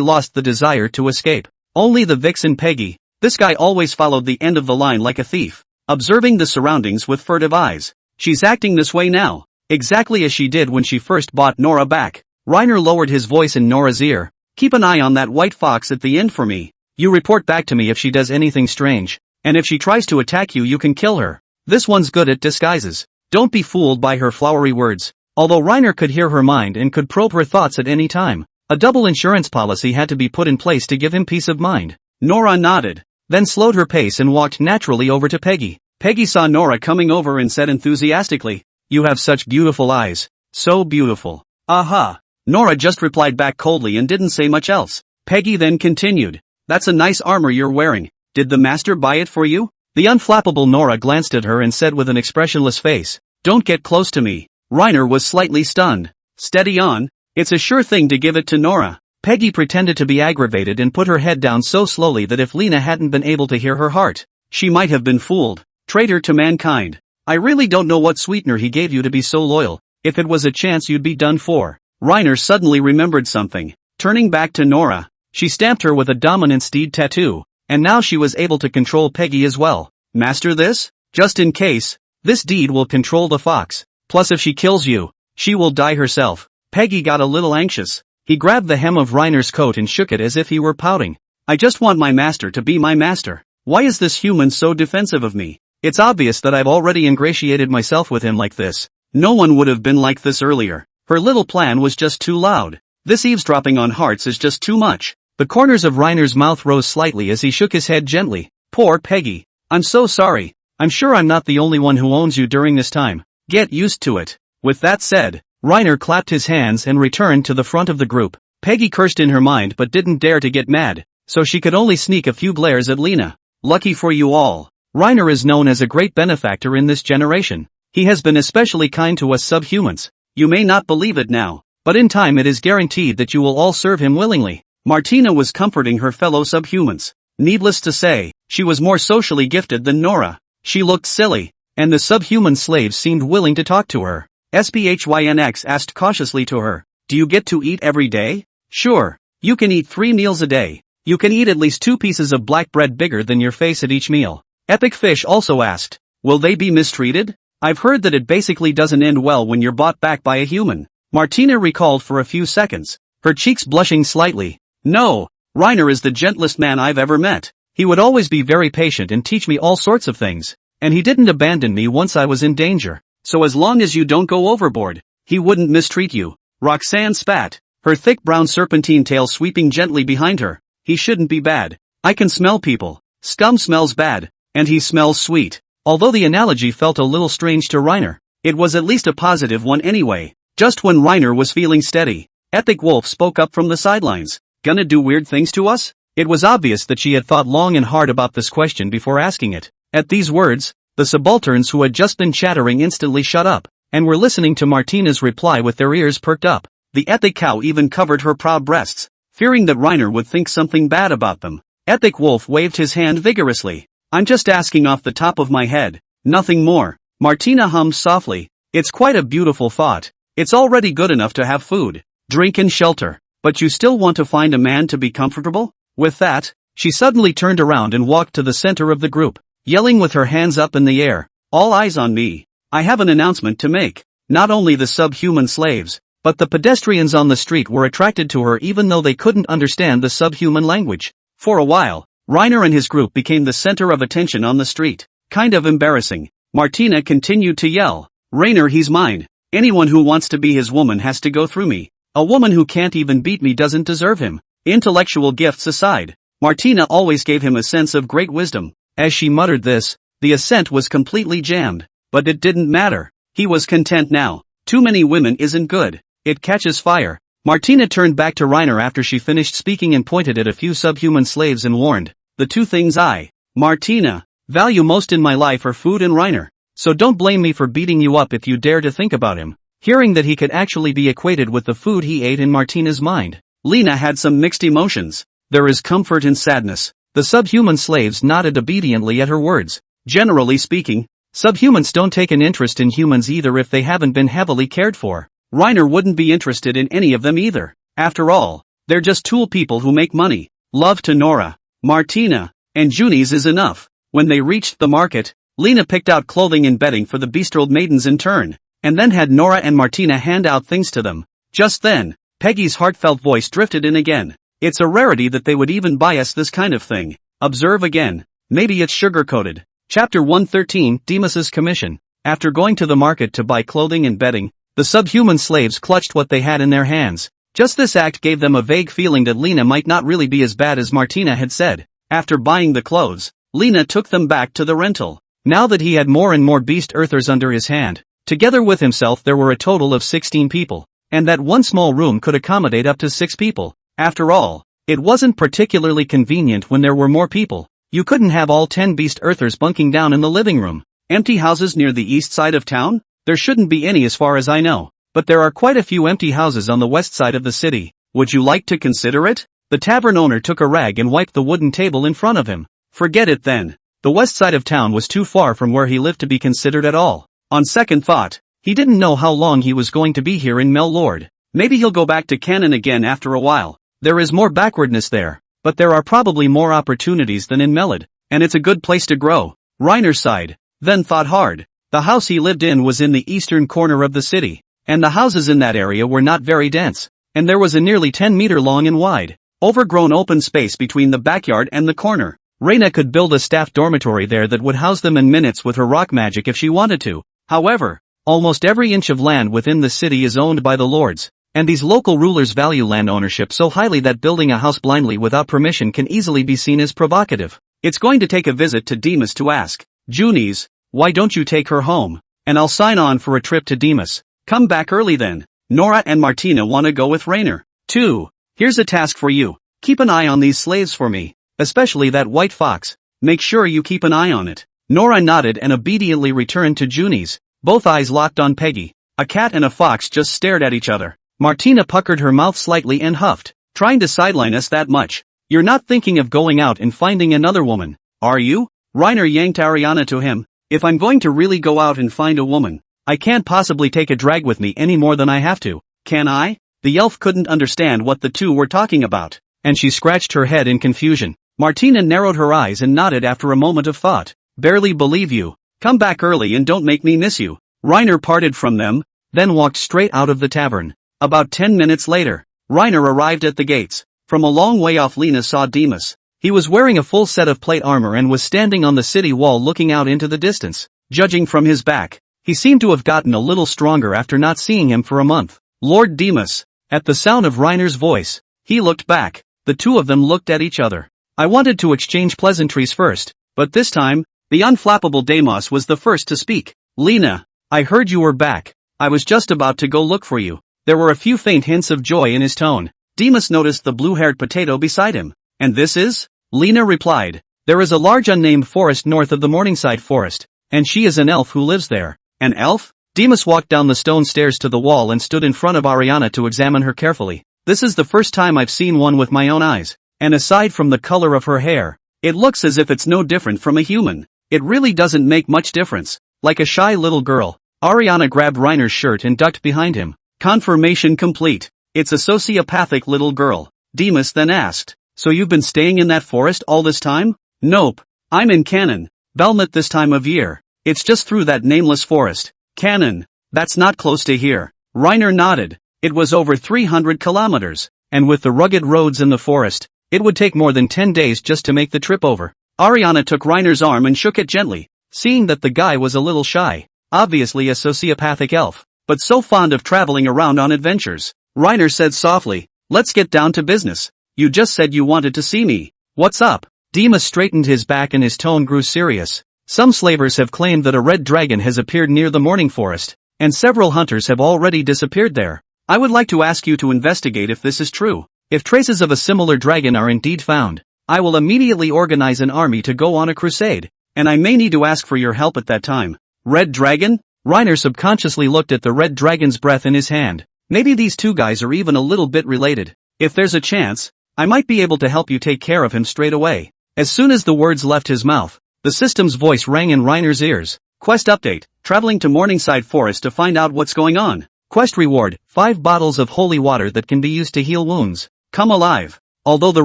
lost the desire to escape. Only the vixen Peggy, this guy always followed the end of the line like a thief, observing the surroundings with furtive eyes. She's acting this way now, exactly as she did when she first bought Nora back. Reiner lowered his voice in Nora's ear. Keep an eye on that white fox at the end for me. You report back to me if she does anything strange, and if she tries to attack you you can kill her. This one's good at disguises. Don't be fooled by her flowery words. Although Reiner could hear her mind and could probe her thoughts at any time, a double insurance policy had to be put in place to give him peace of mind. Nora nodded, then slowed her pace and walked naturally over to Peggy. Peggy saw Nora coming over and said enthusiastically, "You have such beautiful eyes. So beautiful." "Aha." Nora just replied back coldly and didn't say much else. Peggy then continued, "That's a nice armor you're wearing. Did the master buy it for you?" The unflappable Nora glanced at her and said with an expressionless face, "Don't get close to me." Reiner was slightly stunned. "Steady on, it's a sure thing to give it to Nora." Peggy pretended to be aggravated and put her head down so slowly that if Lena hadn't been able to hear her heart, she might have been fooled. "Traitor to mankind. I really don't know what sweetener he gave you to be so loyal. If it was a chance you'd be done for." Reiner suddenly remembered something. Turning back to Nora, she stamped her with a dominant steed tattoo, and now she was able to control Peggy as well. "Master this? Just in case, this deed will control the fox. Plus if she kills you, she will die herself." Peggy got a little anxious. He grabbed the hem of Reiner's coat and shook it as if he were pouting. "I just want my master to be my master. Why is this human so defensive of me? It's obvious that I've already ingratiated myself with him like this. No one would have been like this earlier." Her little plan was just too loud. This eavesdropping on hearts is just too much. The corners of Reiner's mouth rose slightly as he shook his head gently. "Poor Peggy. I'm so sorry. I'm sure I'm not the only one who owns you during this time. Get used to it." With that said, Reiner clapped his hands and returned to the front of the group. Peggy cursed in her mind but didn't dare to get mad, so she could only sneak a few glares at Lena. "Lucky for you all. Reiner is known as a great benefactor in this generation. He has been especially kind to us subhumans. You may not believe it now, but in time it is guaranteed that you will all serve him willingly." Martina was comforting her fellow subhumans. Needless to say, she was more socially gifted than Nora. She looked silly, and the subhuman slaves seemed willing to talk to her. SPHYNX asked cautiously to her, "Do you get to eat every day?" "Sure. You can eat 3 meals a day. You can eat at least 2 pieces of black bread bigger than your face at each meal." Epic Fish also asked, "Will they be mistreated? I've heard that it basically doesn't end well when you're bought back by a human." Martina recalled for a few seconds, her cheeks blushing slightly. "No, Reiner is the gentlest man I've ever met. He would always be very patient and teach me all sorts of things, and he didn't abandon me once I was in danger. So as long as you don't go overboard, he wouldn't mistreat you." Roxanne spat, her thick brown serpentine tail sweeping gently behind her. "He shouldn't be bad. I can smell people. Scum smells bad, and he smells sweet." Although the analogy felt a little strange to Reiner, it was at least a positive one anyway. Just when Reiner was feeling steady, Epic Wolf spoke up from the sidelines. "Gonna do weird things to us?" It was obvious that she had thought long and hard about this question before asking it. At these words, the subalterns who had just been chattering instantly shut up, and were listening to Martina's reply with their ears perked up. The Epic Cow even covered her proud breasts, fearing that Reiner would think something bad about them. Epic Wolf waved his hand vigorously. "I'm just asking off the top of my head, nothing more." Martina hummed softly. "It's quite a beautiful thought. It's already good enough to have food, drink and shelter, but you still want to find a man to be comfortable?" With that, she suddenly turned around and walked to the center of the group, yelling with her hands up in the air, "All eyes on me. I have an announcement to make." Not only the subhuman slaves, but the pedestrians on the street were attracted to her even though they couldn't understand the subhuman language. For a while, Reiner and his group became the center of attention on the street. Kind of embarrassing. Martina continued to yell, "Reiner, he's mine. Anyone who wants to be his woman has to go through me. A woman who can't even beat me doesn't deserve him." Intellectual gifts aside, Martina always gave him a sense of great wisdom. As she muttered this, the ascent was completely jammed, but it didn't matter. He was content now. Too many women isn't good. It catches fire. Martina turned back to Reiner after she finished speaking and pointed at a few subhuman slaves and warned, "The 2 things I, Martina, value most in my life are food and Reiner. So don't blame me for beating you up if you dare to think about him." Hearing that he could actually be equated with the food he ate in Martina's mind, Lena had some mixed emotions. There is comfort in sadness. The subhuman slaves nodded obediently at her words. Generally speaking, Subhumans don't take an interest in humans either if they haven't been heavily cared for. Reiner wouldn't be interested in any of them either. After all, they're just tool people who make money. Love to Nora, Martina, and Junis is enough. When they reached the market, Lena picked out clothing and bedding for the bestrelled maidens in turn, and then had Nora and Martina hand out things to them. Just then, Peggy's heartfelt voice drifted in again. It's a rarity that they would even buy us this kind of thing. Observe again. Maybe it's sugar-coated. Chapter 113, Demas's Commission. After going to the market to buy clothing and bedding, the subhuman slaves clutched what they had in their hands. Just this act gave them a vague feeling that Lena might not really be as bad as Martina had said. After buying the clothes, Lena took them back to the rental. Now that he had more and more beast earthers under his hand, together with himself there were a total of 16 people, and that one small room could accommodate up to 6 people. After all, it wasn't particularly convenient when there were more people. You couldn't have all 10 beast earthers bunking down in the living room. Empty houses near the east side of town? There shouldn't be any as far as I know, but there are quite a few empty houses on the west side of the city. Would you like to consider it? The tavern owner took a rag and wiped the wooden table in front of him. Forget it then. The west side of town was too far from where he lived to be considered at all. On second thought, he didn't know how long he was going to be here in Mellord. Maybe he'll go back to Canaan again after a while. There is more backwardness there, but there are probably more opportunities than in Mellod, and it's a good place to grow. Reiner sighed, then thought hard. The house he lived in was in the eastern corner of the city, and the houses in that area were not very dense, and there was a nearly 10-meter long and wide, overgrown open space between the backyard and the corner. Reyna could build a staff dormitory there that would house them in minutes with her rock magic if she wanted to. However, almost every inch of land within the city is owned by the lords, and these local rulers value land ownership so highly that building a house blindly without permission can easily be seen as provocative. It's going to take a visit to Demas to ask, Junis, why don't you take her home? And I'll sign on for a trip to Demas. Come back early then. Nora and Martina want to go with Reiner. 2. Here's a task for you. Keep an eye on these slaves for me, especially that white fox. Make sure you keep an eye on it. Nora nodded and obediently returned to Junis, both eyes locked on Peggy. A cat and a fox just stared at each other. Martina puckered her mouth slightly and huffed. Trying to sideline us that much? You're not thinking of going out and finding another woman, are you? Reiner yanked Ariana to him. If I'm going to really go out and find a woman, I can't possibly take a drag with me any more than I have to, can I? The elf couldn't understand what the two were talking about, and she scratched her head in confusion. Martina narrowed her eyes and nodded after a moment of thought. Barely believe you. Come back early and don't make me miss you. Reiner parted from them, then walked straight out of the tavern. About 10 minutes later, Reiner arrived at the gates. From a long way off Lena saw Demas. He was wearing a full set of plate armor and was standing on the city wall looking out into the distance. Judging from his back, he seemed to have gotten a little stronger after not seeing him for a month. Lord Demas. At the sound of Reiner's voice, he looked back. The two of them looked at each other. I wanted to exchange pleasantries first, but this time, the unflappable Demas was the first to speak. Lena, I heard you were back. I was just about to go look for you. There were a few faint hints of joy in his tone. Demas noticed the blue-haired potato beside him. And this is? Lena replied. There is a large unnamed forest north of the Morningside Forest, and she is an elf who lives there. An elf? Demas walked down the stone stairs to the wall and stood in front of Ariana to examine her carefully. This is the first time I've seen one with my own eyes, and aside from the color of her hair, it looks as if it's no different from a human. It really doesn't make much difference. Like a shy little girl, Ariana grabbed Reiner's shirt and ducked behind him. Confirmation complete. It's a sociopathic little girl. Demas then asked, so you've been staying in that forest all this time? Nope. I'm in Canaan, Belmont this time of year. It's just through that nameless forest. Canaan. That's not close to here. Reiner nodded. It was over 300 kilometers, and with the rugged roads in the forest, it would take more than 10 days just to make the trip over. Ariana took Reiner's arm and shook it gently, seeing that the guy was a little shy, obviously a sociopathic elf, but so fond of traveling around on adventures. Reiner said softly, let's get down to business. You just said you wanted to see me. What's up? Demas straightened his back and his tone grew serious. Some slavers have claimed that a red dragon has appeared near the Morning Forest, and several hunters have already disappeared there. I would like to ask you to investigate if this is true. If traces of a similar dragon are indeed found, I will immediately organize an army to go on a crusade, and I may need to ask for your help at that time. Red dragon? Reiner subconsciously looked at the red dragon's breath in his hand. Maybe these two guys are even a little bit related. If there's a chance, I might be able to help you take care of him straight away. As soon as the words left his mouth, the system's voice rang in Reiner's ears. Quest update, traveling to Morningside Forest to find out what's going on. Quest reward, 5 bottles of holy water that can be used to heal wounds. Come alive. Although the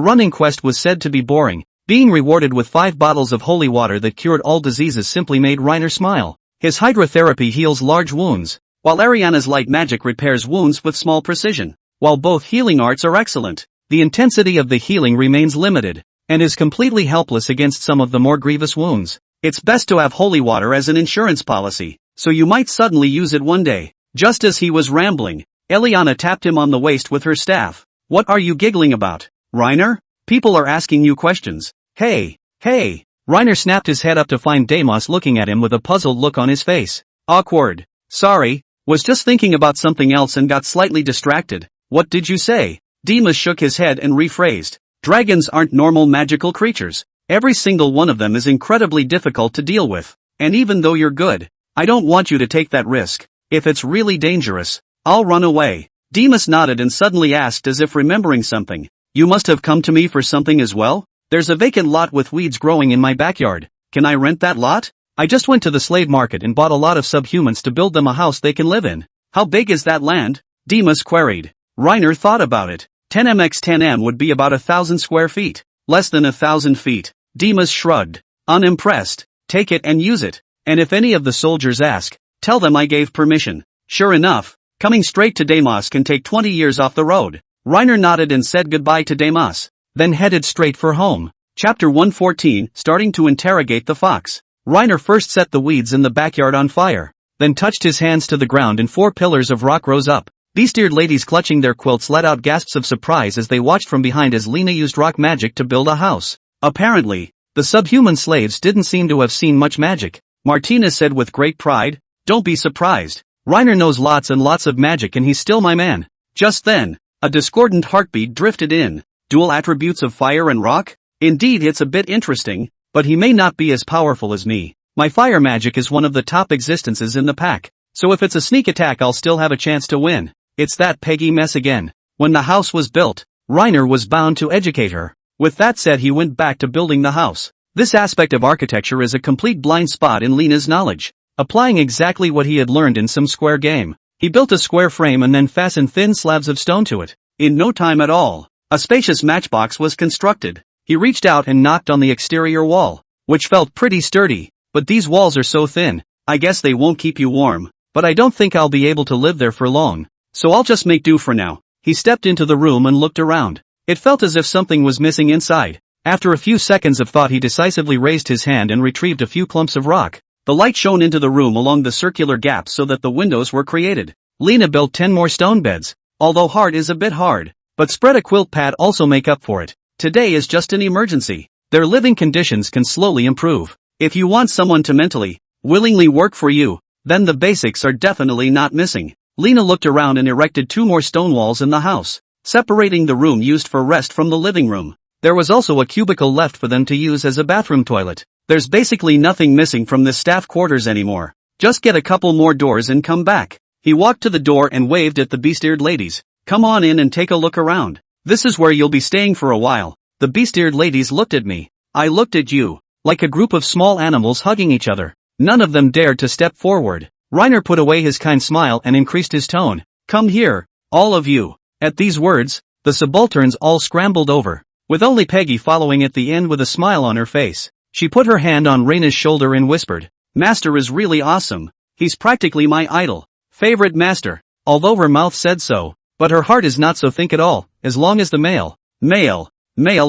running quest was said to be boring, being rewarded with 5 bottles of holy water that cured all diseases simply made Reiner smile. His hydrotherapy heals large wounds, while Ariana's light magic repairs wounds with small precision. While both healing arts are excellent, the intensity of the healing remains limited, and is completely helpless against some of the more grievous wounds. It's best to have holy water as an insurance policy, so you might suddenly use it one day. Just as he was rambling, Eliana tapped him on the waist with her staff. What are you giggling about, Reiner? People are asking you questions. Hey. Reiner snapped his head up to find Deimos looking at him with a puzzled look on his face. Awkward. Sorry, was just thinking about something else and got slightly distracted. What did you say? Deimos shook his head and rephrased. Dragons aren't normal magical creatures. Every single one of them is incredibly difficult to deal with. And even though you're good, I don't want you to take that risk. If it's really dangerous, I'll run away. Deimos nodded and suddenly asked as if remembering something. You must have come to me for something as well? There's a vacant lot with weeds growing in my backyard. Can I rent that lot? I just went to the slave market and bought a lot of subhumans to build them a house they can live in. How big is that land? Deimos queried. Reiner thought about it. 10m×10m would be about 1,000 square feet. Less than 1,000 feet. Deimos shrugged. Unimpressed. Take it and use it. And if any of the soldiers ask, tell them I gave permission. Sure enough, coming straight to Deimos can take 20 years off the road. Reiner nodded and said goodbye to Deimos, then headed straight for home. Chapter 114, starting to interrogate the fox. Reiner first set the weeds in the backyard on fire, then touched his hands to the ground and 4 pillars of rock rose up. Beast-eared ladies clutching their quilts let out gasps of surprise as they watched from behind as Lena used rock magic to build a house. Apparently, the subhuman slaves didn't seem to have seen much magic. Martina said with great pride, "Don't be surprised. Reiner knows lots and lots of magic and he's still my man." Just then, a discordant heartbeat drifted in. Dual attributes of fire and rock? Indeed, it's a bit interesting, but he may not be as powerful as me. My fire magic is one of the top existences in the pack, so if it's a sneak attack I'll still have a chance to win. It's that Peggy mess again. When the house was built, Reiner was bound to educate her. With that said, he went back to building the house. This aspect of architecture is a complete blind spot in Lena's knowledge. Applying exactly what he had learned in some square game, he built a square frame and then fastened thin slabs of stone to it. In no time at all, a spacious matchbox was constructed. He reached out and knocked on the exterior wall, which felt pretty sturdy. But these walls are so thin, I guess they won't keep you warm. But I don't think I'll be able to live there for long. So I'll just make do for now. He stepped into the room and looked around. It felt as if something was missing inside. After a few seconds of thought, he decisively raised his hand and retrieved a few clumps of rock. The light shone into the room along the circular gaps so that the windows were created. Lena built 10 more stone beds. Although hard is a bit hard, but spread a quilt pad also make up for it. Today is just an emergency. Their living conditions can slowly improve. If you want someone to mentally, willingly work for you, then the basics are definitely not missing. Lena looked around and erected 2 more stone walls in the house, separating the room used for rest from the living room. There was also a cubicle left for them to use as a bathroom toilet. There's basically nothing missing from the staff quarters anymore. Just get a couple more doors and come back. He walked to the door and waved at the beast-eared ladies. Come on in and take a look around. This is where you'll be staying for a while. The beast-eared ladies looked at me. I looked at you. Like a group of small animals hugging each other. None of them dared to step forward. Reiner put away his kind smile and increased his tone. Come here, all of you. At these words, the subalterns all scrambled over, with only Peggy following at the end with a smile on her face. She put her hand on Reina's shoulder and whispered, "Master is really awesome. He's practically my idol. Favorite master." Although her mouth said so, but her heart is not so. Think at all, as long as the male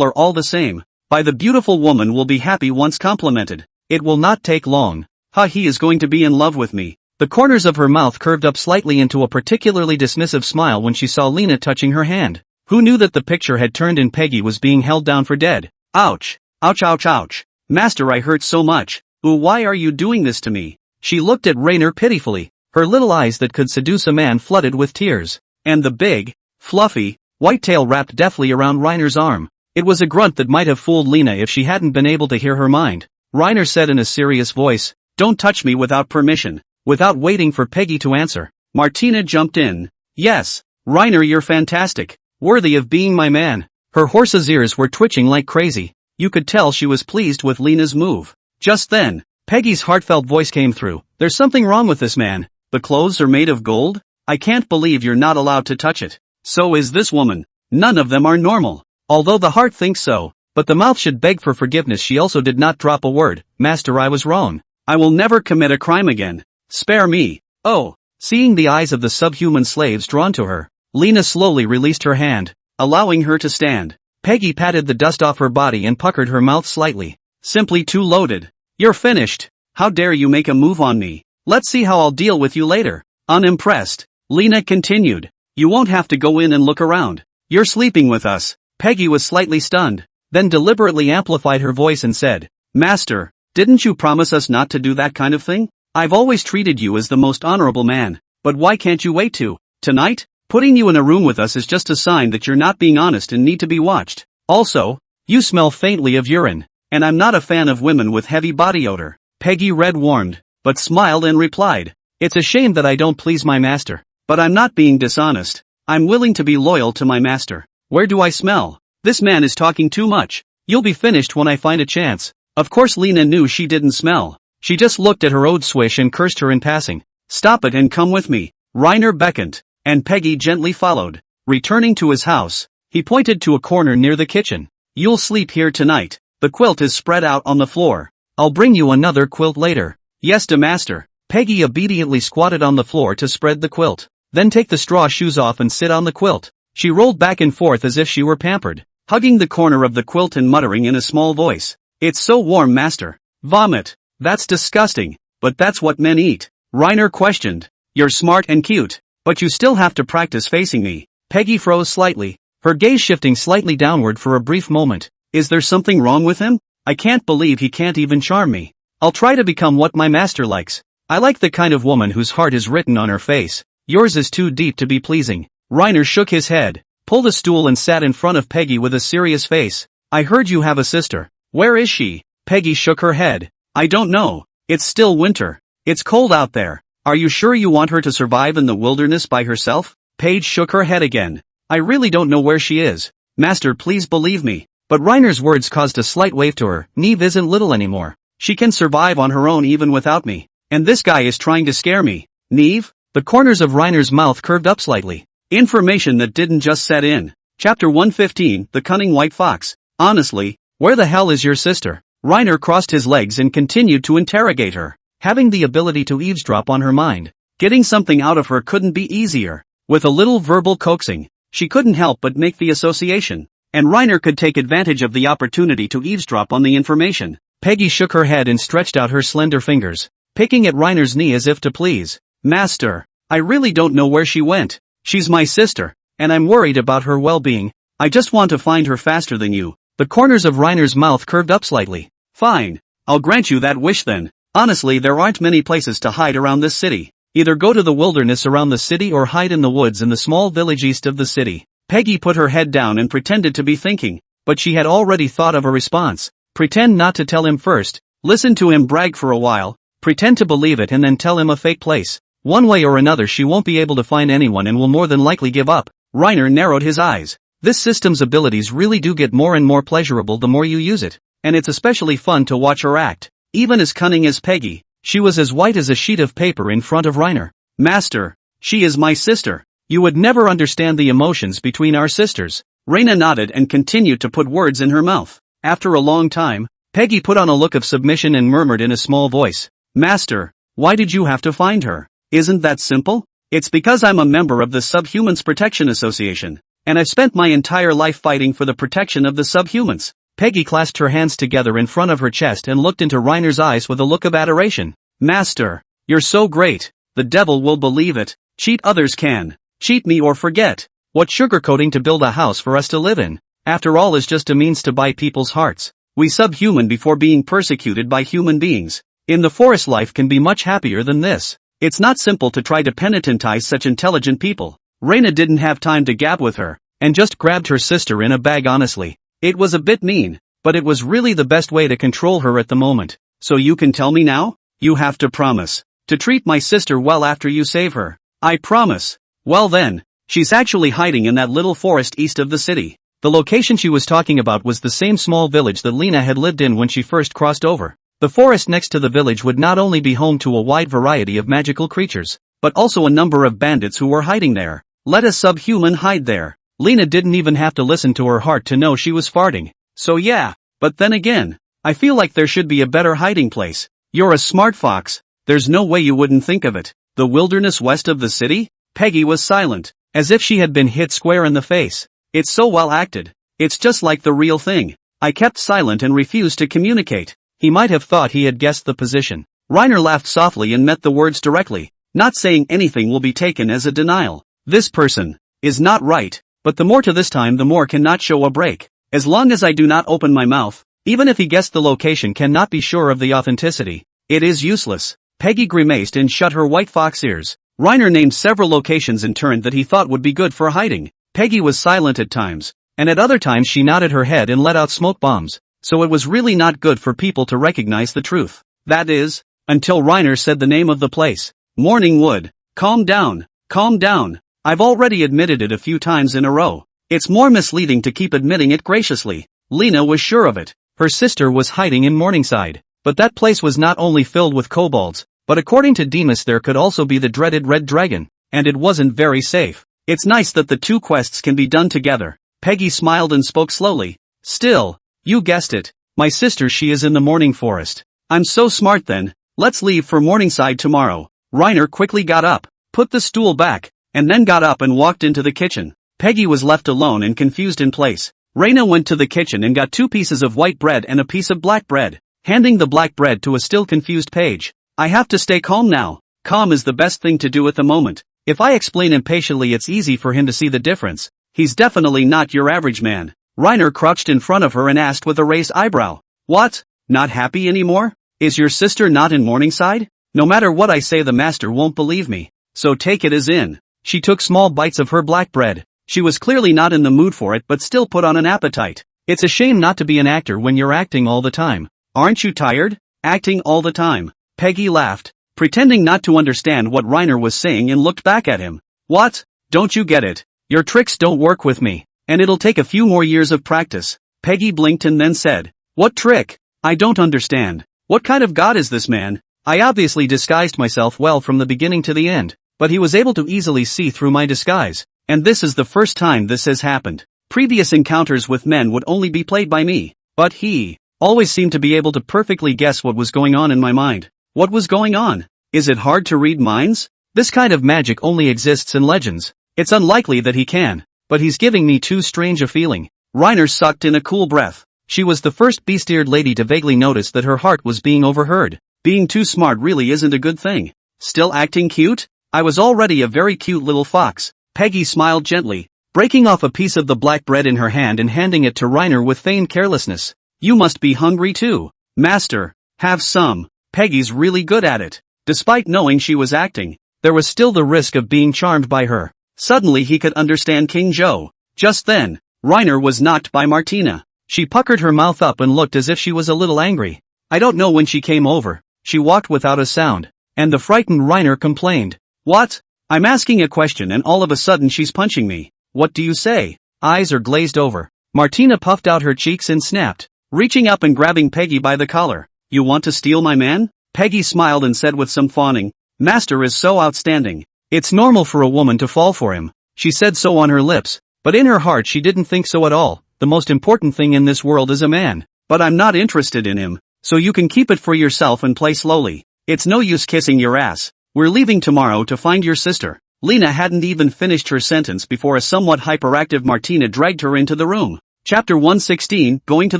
are all the same. By the beautiful woman will be happy once complimented. It will not take long. He is going to be in love with me. The corners of her mouth curved up slightly into a particularly dismissive smile when she saw Lena touching her hand. Who knew that the picture had turned and Peggy was being held down for dead? Ouch! Ouch ouch ouch! Master, I hurt so much. Ooh, why are you doing this to me? She looked at Reiner pitifully, her little eyes that could seduce a man flooded with tears. And the big, fluffy, white tail wrapped deftly around Reiner's arm. It was a grunt that might have fooled Lena if she hadn't been able to hear her mind. Reiner said in a serious voice, "Don't touch me without permission." Without waiting for Peggy to answer, Martina jumped in. "Yes, Reiner, you're fantastic. Worthy of being my man." Her horse's ears were twitching like crazy. You could tell she was pleased with Lena's move. Just then, Peggy's heartfelt voice came through. There's something wrong with this man. The clothes are made of gold? I can't believe you're not allowed to touch it. So is this woman. None of them are normal. Although the heart thinks so, but the mouth should beg for forgiveness. She also did not drop a word. Master, I was wrong. I will never commit a crime again. Spare me. Oh. Seeing the eyes of the subhuman slaves drawn to her, Lena slowly released her hand, allowing her to stand. Peggy patted the dust off her body and puckered her mouth slightly. Simply too loaded. You're finished. How dare you make a move on me? Let's see how I'll deal with you later. Unimpressed, Lena continued. You won't have to go in and look around. You're sleeping with us. Peggy was slightly stunned, then deliberately amplified her voice and said, Master, didn't you promise us not to do that kind of thing? I've always treated you as the most honorable man, but why can't you wait to, tonight? Putting you in a room with us is just a sign that you're not being honest and need to be watched. Also, you smell faintly of urine, and I'm not a fan of women with heavy body odor. Peggy Red warmed, but smiled and replied, It's a shame that I don't please my master, but I'm not being dishonest. I'm willing to be loyal to my master. Where do I smell? This man is talking too much. You'll be finished when I find a chance. Of course Lena knew she didn't smell. She just looked at her ode swish and cursed her in passing. Stop it and come with me. Reiner beckoned, and Peggy gently followed. Returning to his house, he pointed to a corner near the kitchen. You'll sleep here tonight. The quilt is spread out on the floor. I'll bring you another quilt later. Yes, to master. Peggy obediently squatted on the floor to spread the quilt. Then take the straw shoes off and sit on the quilt. She rolled back and forth as if she were pampered, hugging the corner of the quilt and muttering in a small voice. It's so warm, master. Vomit. That's disgusting. But that's what men eat. Reiner questioned. You're smart and cute, but you still have to practice facing me. Peggy froze slightly, her gaze shifting slightly downward for a brief moment. Is there something wrong with him? I can't believe he can't even charm me. I'll try to become what my master likes. I like the kind of woman whose heart is written on her face. Yours is too deep to be pleasing. Reiner shook his head, pulled a stool and sat in front of Peggy with a serious face. I heard you have a sister. Where is she? Peggy shook her head. I don't know. It's still winter. It's cold out there. Are you sure you want her to survive in the wilderness by herself? Paige shook her head again. I really don't know where she is. Master, please believe me. But Reiner's words caused a slight wave to her. Neve isn't little anymore. She can survive on her own even without me. And this guy is trying to scare me. Neve? The corners of Reiner's mouth curved up slightly. Information that didn't just set in. Chapter 115, The Cunning White Fox. Honestly, where the hell is your sister? Reiner crossed his legs and continued to interrogate her. Having the ability to eavesdrop on her mind, getting something out of her couldn't be easier. With a little verbal coaxing, she couldn't help but make the association. And Reiner could take advantage of the opportunity to eavesdrop on the information. Peggy shook her head and stretched out her slender fingers, picking at Reiner's knee as if to please. Master, I really don't know where she went. She's my sister, and I'm worried about her well-being. I just want to find her faster than you. The corners of Reiner's mouth curved up slightly. Fine. I'll grant you that wish then. Honestly, there aren't many places to hide around this city. Either go to the wilderness around the city or hide in the woods in the small village east of the city. Peggy put her head down and pretended to be thinking, but she had already thought of a response. Pretend not to tell him first. Listen to him brag for a while. Pretend to believe it and then tell him a fake place. One way or another she won't be able to find anyone and will more than likely give up. Reiner narrowed his eyes. This system's abilities really do get more and more pleasurable the more you use it. And it's especially fun to watch her act. Even as cunning as Peggy, she was as white as a sheet of paper in front of Reiner. Master, she is my sister. You would never understand the emotions between our sisters. Reina nodded and continued to put words in her mouth. After a long time, Peggy put on a look of submission and murmured in a small voice. Master, why did you have to find her? Isn't that simple? It's because I'm a member of the Subhumans Protection Association, and I've spent my entire life fighting for the protection of the subhumans. Peggy clasped her hands together in front of her chest and looked into Reiner's eyes with a look of adoration. Master, you're so great. The devil will believe it. Cheat others can. Cheat me or forget. What sugarcoating to build a house for us to live in? After all is just a means to buy people's hearts. We subhuman before being persecuted by human beings. In the forest life can be much happier than this. It's not simple to try to penitentize such intelligent people. Reina didn't have time to gab with her, and just grabbed her sister in a bag honestly. It was a bit mean, but it was really the best way to control her at the moment. So you can tell me now? You have to promise to treat my sister well after you save her. I promise. Well then, she's actually hiding in that little forest east of the city. The location she was talking about was the same small village that Lena had lived in when she first crossed over. The forest next to the village would not only be home to a wide variety of magical creatures, but also a number of bandits who were hiding there. Let a subhuman hide there. Lena didn't even have to listen to her heart to know she was farting. So yeah, but then again, I feel like there should be a better hiding place. You're a smart fox, there's no way you wouldn't think of it. The wilderness west of the city? Peggy was silent, as if she had been hit square in the face. It's so well acted. It's just like the real thing. I kept silent and refused to communicate. He might have thought he had guessed the position. Reiner laughed softly and met the words directly. Not saying anything will be taken as a denial. This person is not right, but the more to this time the more cannot show a break. As long as I do not open my mouth, even if he guessed the location cannot be sure of the authenticity. It is useless. Peggy grimaced and shut her white fox ears. Reiner named several locations in turn that he thought would be good for hiding. Peggy was silent at times, and at other times she nodded her head and let out smoke bombs, so it was really not good for people to recognize the truth. That is, until Reiner said the name of the place. Morning Wood. Calm down. Calm down. I've already admitted it a few times in a row. It's more misleading to keep admitting it graciously. Lena was sure of it. Her sister was hiding in Morningside. But that place was not only filled with kobolds, but according to Demas there could also be the dreaded red dragon, and it wasn't very safe. It's nice that the two quests can be done together. Peggy smiled and spoke slowly. Still, you guessed it. My sister, she is in the morning forest. I'm so smart then. Let's leave for Morningside tomorrow. Reiner quickly got up, put the stool back, and then got up and walked into the kitchen. Peggy was left alone and confused in place. Reina went to the kitchen and got 2 pieces of white bread and a piece of black bread, handing the black bread to a still confused Paige. I have to stay calm now. Calm is the best thing to do at the moment. If I explain impatiently it's easy for him to see the difference. He's definitely not your average man. Reiner crouched in front of her and asked with a raised eyebrow. What? Not happy anymore? Is your sister not in Morningside? No matter what I say the master won't believe me. So take it as in. She took small bites of her black bread. She was clearly not in the mood for it but still put on an appetite. It's a shame not to be an actor when you're acting all the time. Aren't you tired? Acting all the time. Peggy laughed, pretending not to understand what Reiner was saying and looked back at him. What? Don't you get it? Your tricks don't work with me, and it'll take a few more years of practice. Peggy blinked and then said, What trick? I don't understand. What kind of god is this man? I obviously disguised myself well from the beginning to the end, but he was able to easily see through my disguise, and this is the first time this has happened. Previous encounters with men would only be played by me, but he always seemed to be able to perfectly guess what was going on in my mind. What was going on? Is it hard to read minds? This kind of magic only exists in legends. It's unlikely that he can, but he's giving me too strange a feeling. Reiner sucked in a cool breath. She was the first beast-eared lady to vaguely notice that her heart was being overheard. Being too smart really isn't a good thing. Still acting cute? I was already a very cute little fox. Peggy smiled gently, breaking off a piece of the black bread in her hand and handing it to Reiner with feigned carelessness. You must be hungry too. Master, have some. Peggy's really good at it. Despite knowing she was acting, there was still the risk of being charmed by her. Suddenly he could understand King Joe. Just then, Reiner was knocked by Martina. She puckered her mouth up and looked as if she was a little angry. I don't know when she came over. She walked without a sound, and the frightened Reiner complained. What? I'm asking a question and all of a sudden she's punching me. What do you say? Eyes are glazed over. Martina puffed out her cheeks and snapped, reaching up and grabbing Peggy by the collar. You want to steal my man? Peggy smiled and said with some fawning, Master is so outstanding. It's normal for a woman to fall for him. She said so on her lips, but in her heart she didn't think so at all. The most important thing in this world is a man. But I'm not interested in him, so you can keep it for yourself and play slowly. It's no use kissing your ass. We're leaving tomorrow to find your sister. Lena hadn't even finished her sentence before a somewhat hyperactive Martina dragged her into the room. Chapter 116, Going to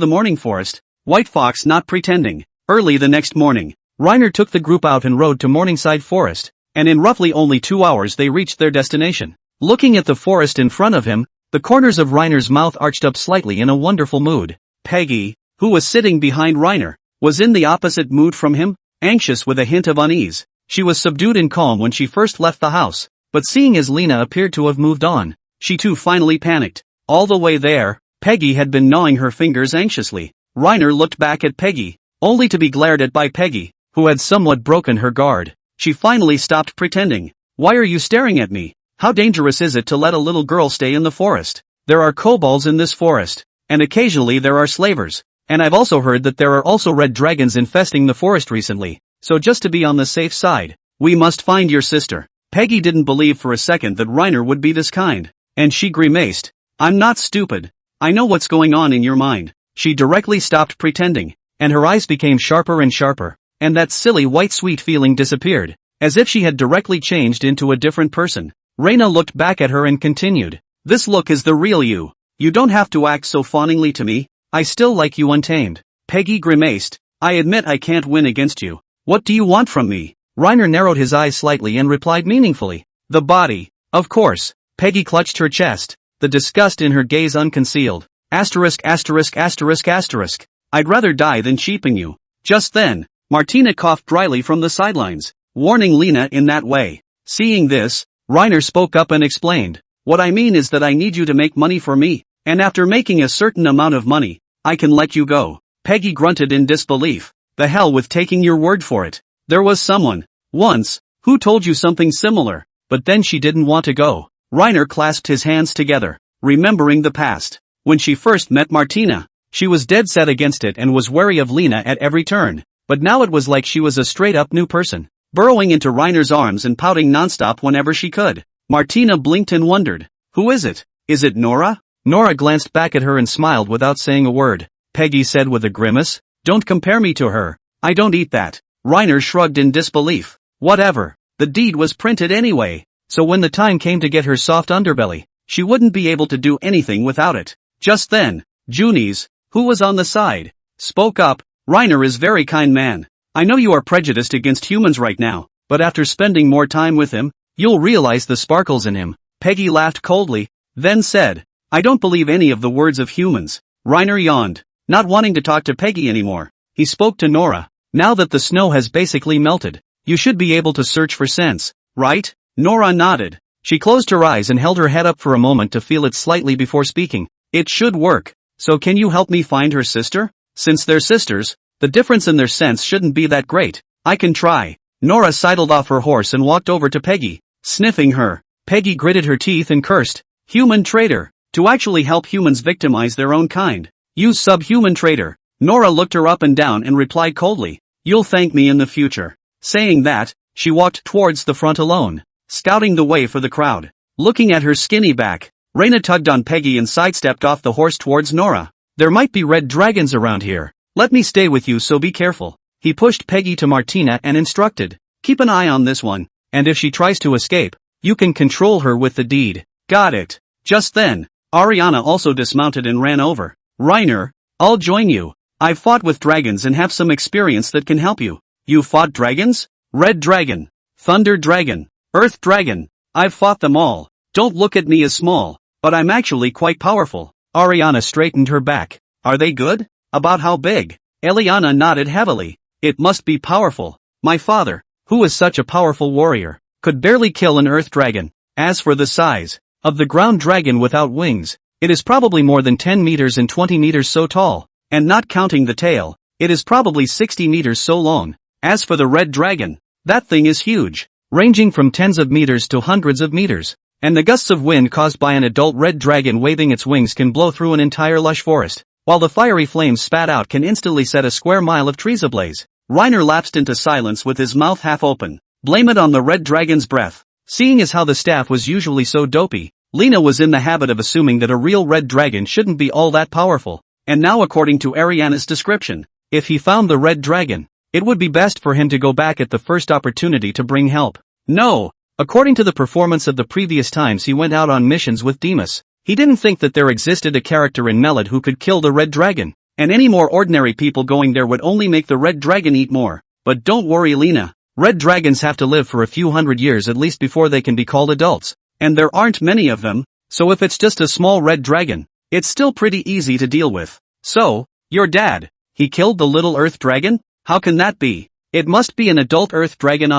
the Morning Forest. White Fox not pretending. Early the next morning, Reiner took the group out and rode to Morningside Forest, and in roughly only 2 hours they reached their destination. Looking at the forest in front of him, the corners of Reiner's mouth arched up slightly in a wonderful mood. Peggy, who was sitting behind Reiner, was in the opposite mood from him, anxious with a hint of unease. She was subdued and calm when she first left the house, but seeing as Lena appeared to have moved on, she too finally panicked. All the way there, Peggy had been gnawing her fingers anxiously. Reiner looked back at Peggy, only to be glared at by Peggy, who had somewhat broken her guard. She finally stopped pretending. Why are you staring at me? How dangerous is it to let a little girl stay in the forest? There are kobolds in this forest, and occasionally there are slavers. And I've also heard that there are also red dragons infesting the forest recently, so just to be on the safe side, we must find your sister. Peggy didn't believe for a second that Reiner would be this kind, and she grimaced. I'm not stupid. I know what's going on in your mind. She directly stopped pretending, and her eyes became sharper and sharper, and that silly white sweet feeling disappeared, as if she had directly changed into a different person. Reina looked back at her and continued. This look is the real you. You don't have to act so fawningly to me. I still like you untamed. Peggy grimaced. I admit I can't win against you. What do you want from me? Reiner narrowed his eyes slightly and replied meaningfully. The body. Of course. Peggy clutched her chest, the disgust in her gaze unconcealed. Asterisk asterisk asterisk asterisk. I'd rather die than cheapen you. Just then, Martina coughed dryly from the sidelines, warning Lena in that way. Seeing this, Reiner spoke up and explained. What I mean is that I need you to make money for me, and after making a certain amount of money, I can let you go. Peggy grunted in disbelief. The hell with taking your word for it. There was someone, once, who told you something similar, but then she didn't want to go. Reiner clasped his hands together, remembering the past. When she first met Martina, she was dead set against it and was wary of Lena at every turn, but now it was like she was a straight-up new person, burrowing into Reiner's arms and pouting nonstop whenever she could. Martina blinked and wondered, who is it? Is it Nora? Nora glanced back at her and smiled without saying a word. Peggy said with a grimace, don't compare me to her. I don't eat that. Reiner shrugged in disbelief. Whatever. The deed was printed anyway, so when the time came to get her soft underbelly, she wouldn't be able to do anything without it. Just then, Junis, who was on the side, spoke up. Reiner is very kind man. I know you are prejudiced against humans right now, but after spending more time with him, you'll realize the sparkles in him. Peggy laughed coldly, then said, I don't believe any of the words of humans. Reiner yawned, not wanting to talk to Peggy anymore. He spoke to Nora. Now that the snow has basically melted, you should be able to search for scents, right? Nora nodded. She closed her eyes and held her head up for a moment to feel it slightly before speaking. It should work. So can you help me find her sister? Since they're sisters, the difference in their scents shouldn't be that great. I can try. Nora sidled off her horse and walked over to Peggy, sniffing her. Peggy gritted her teeth and cursed. Human traitor. To actually help humans victimize their own kind. You subhuman traitor. Nora looked her up and down and replied coldly. You'll thank me in the future. Saying that, she walked towards the front alone, scouting the way for the crowd. Looking at her skinny back, Reina tugged on Peggy and sidestepped off the horse towards Nora. There might be red dragons around here. Let me stay with you, so be careful. He pushed Peggy to Martina and instructed. Keep an eye on this one, and if she tries to escape, you can control her with the deed. Got it. Just then, Ariana also dismounted and ran over. Reiner, I'll join you. I've fought with dragons and have some experience that can help you. You fought dragons? Red dragon, thunder dragon, earth dragon. I've fought them all. Don't look at me as small, but I'm actually quite powerful. Ariana straightened her back. Are they good? About how big? Eliana nodded heavily. It must be powerful. My father, who is such a powerful warrior, could barely kill an earth dragon. As for the size of the ground dragon without wings, it is probably more than 10 meters and 20 meters so tall. And not counting the tail, it is probably 60 meters so long. As for the red dragon, that thing is huge, ranging from tens of meters to hundreds of meters. And the gusts of wind caused by an adult red dragon waving its wings can blow through an entire lush forest, while the fiery flames spat out can instantly set a square mile of trees ablaze. Reiner lapsed into silence with his mouth half open. Blame it on the red dragon's breath. Seeing as how the staff was usually so dopey, Lena was in the habit of assuming that a real red dragon shouldn't be all that powerful. And now according to Ariana's description, if he found the red dragon, it would be best for him to go back at the first opportunity to bring help. No, according to the performance of the previous times he went out on missions with Demas, he didn't think that there existed a character in Melod who could kill the red dragon, and any more ordinary people going there would only make the red dragon eat more. But don't worry Lena, red dragons have to live for a few hundred years at least before they can be called adults, and there aren't many of them, so if it's just a small red dragon, it's still pretty easy to deal with. So, your dad, he killed the little earth dragon? How can that be? It must be an adult earth dragon.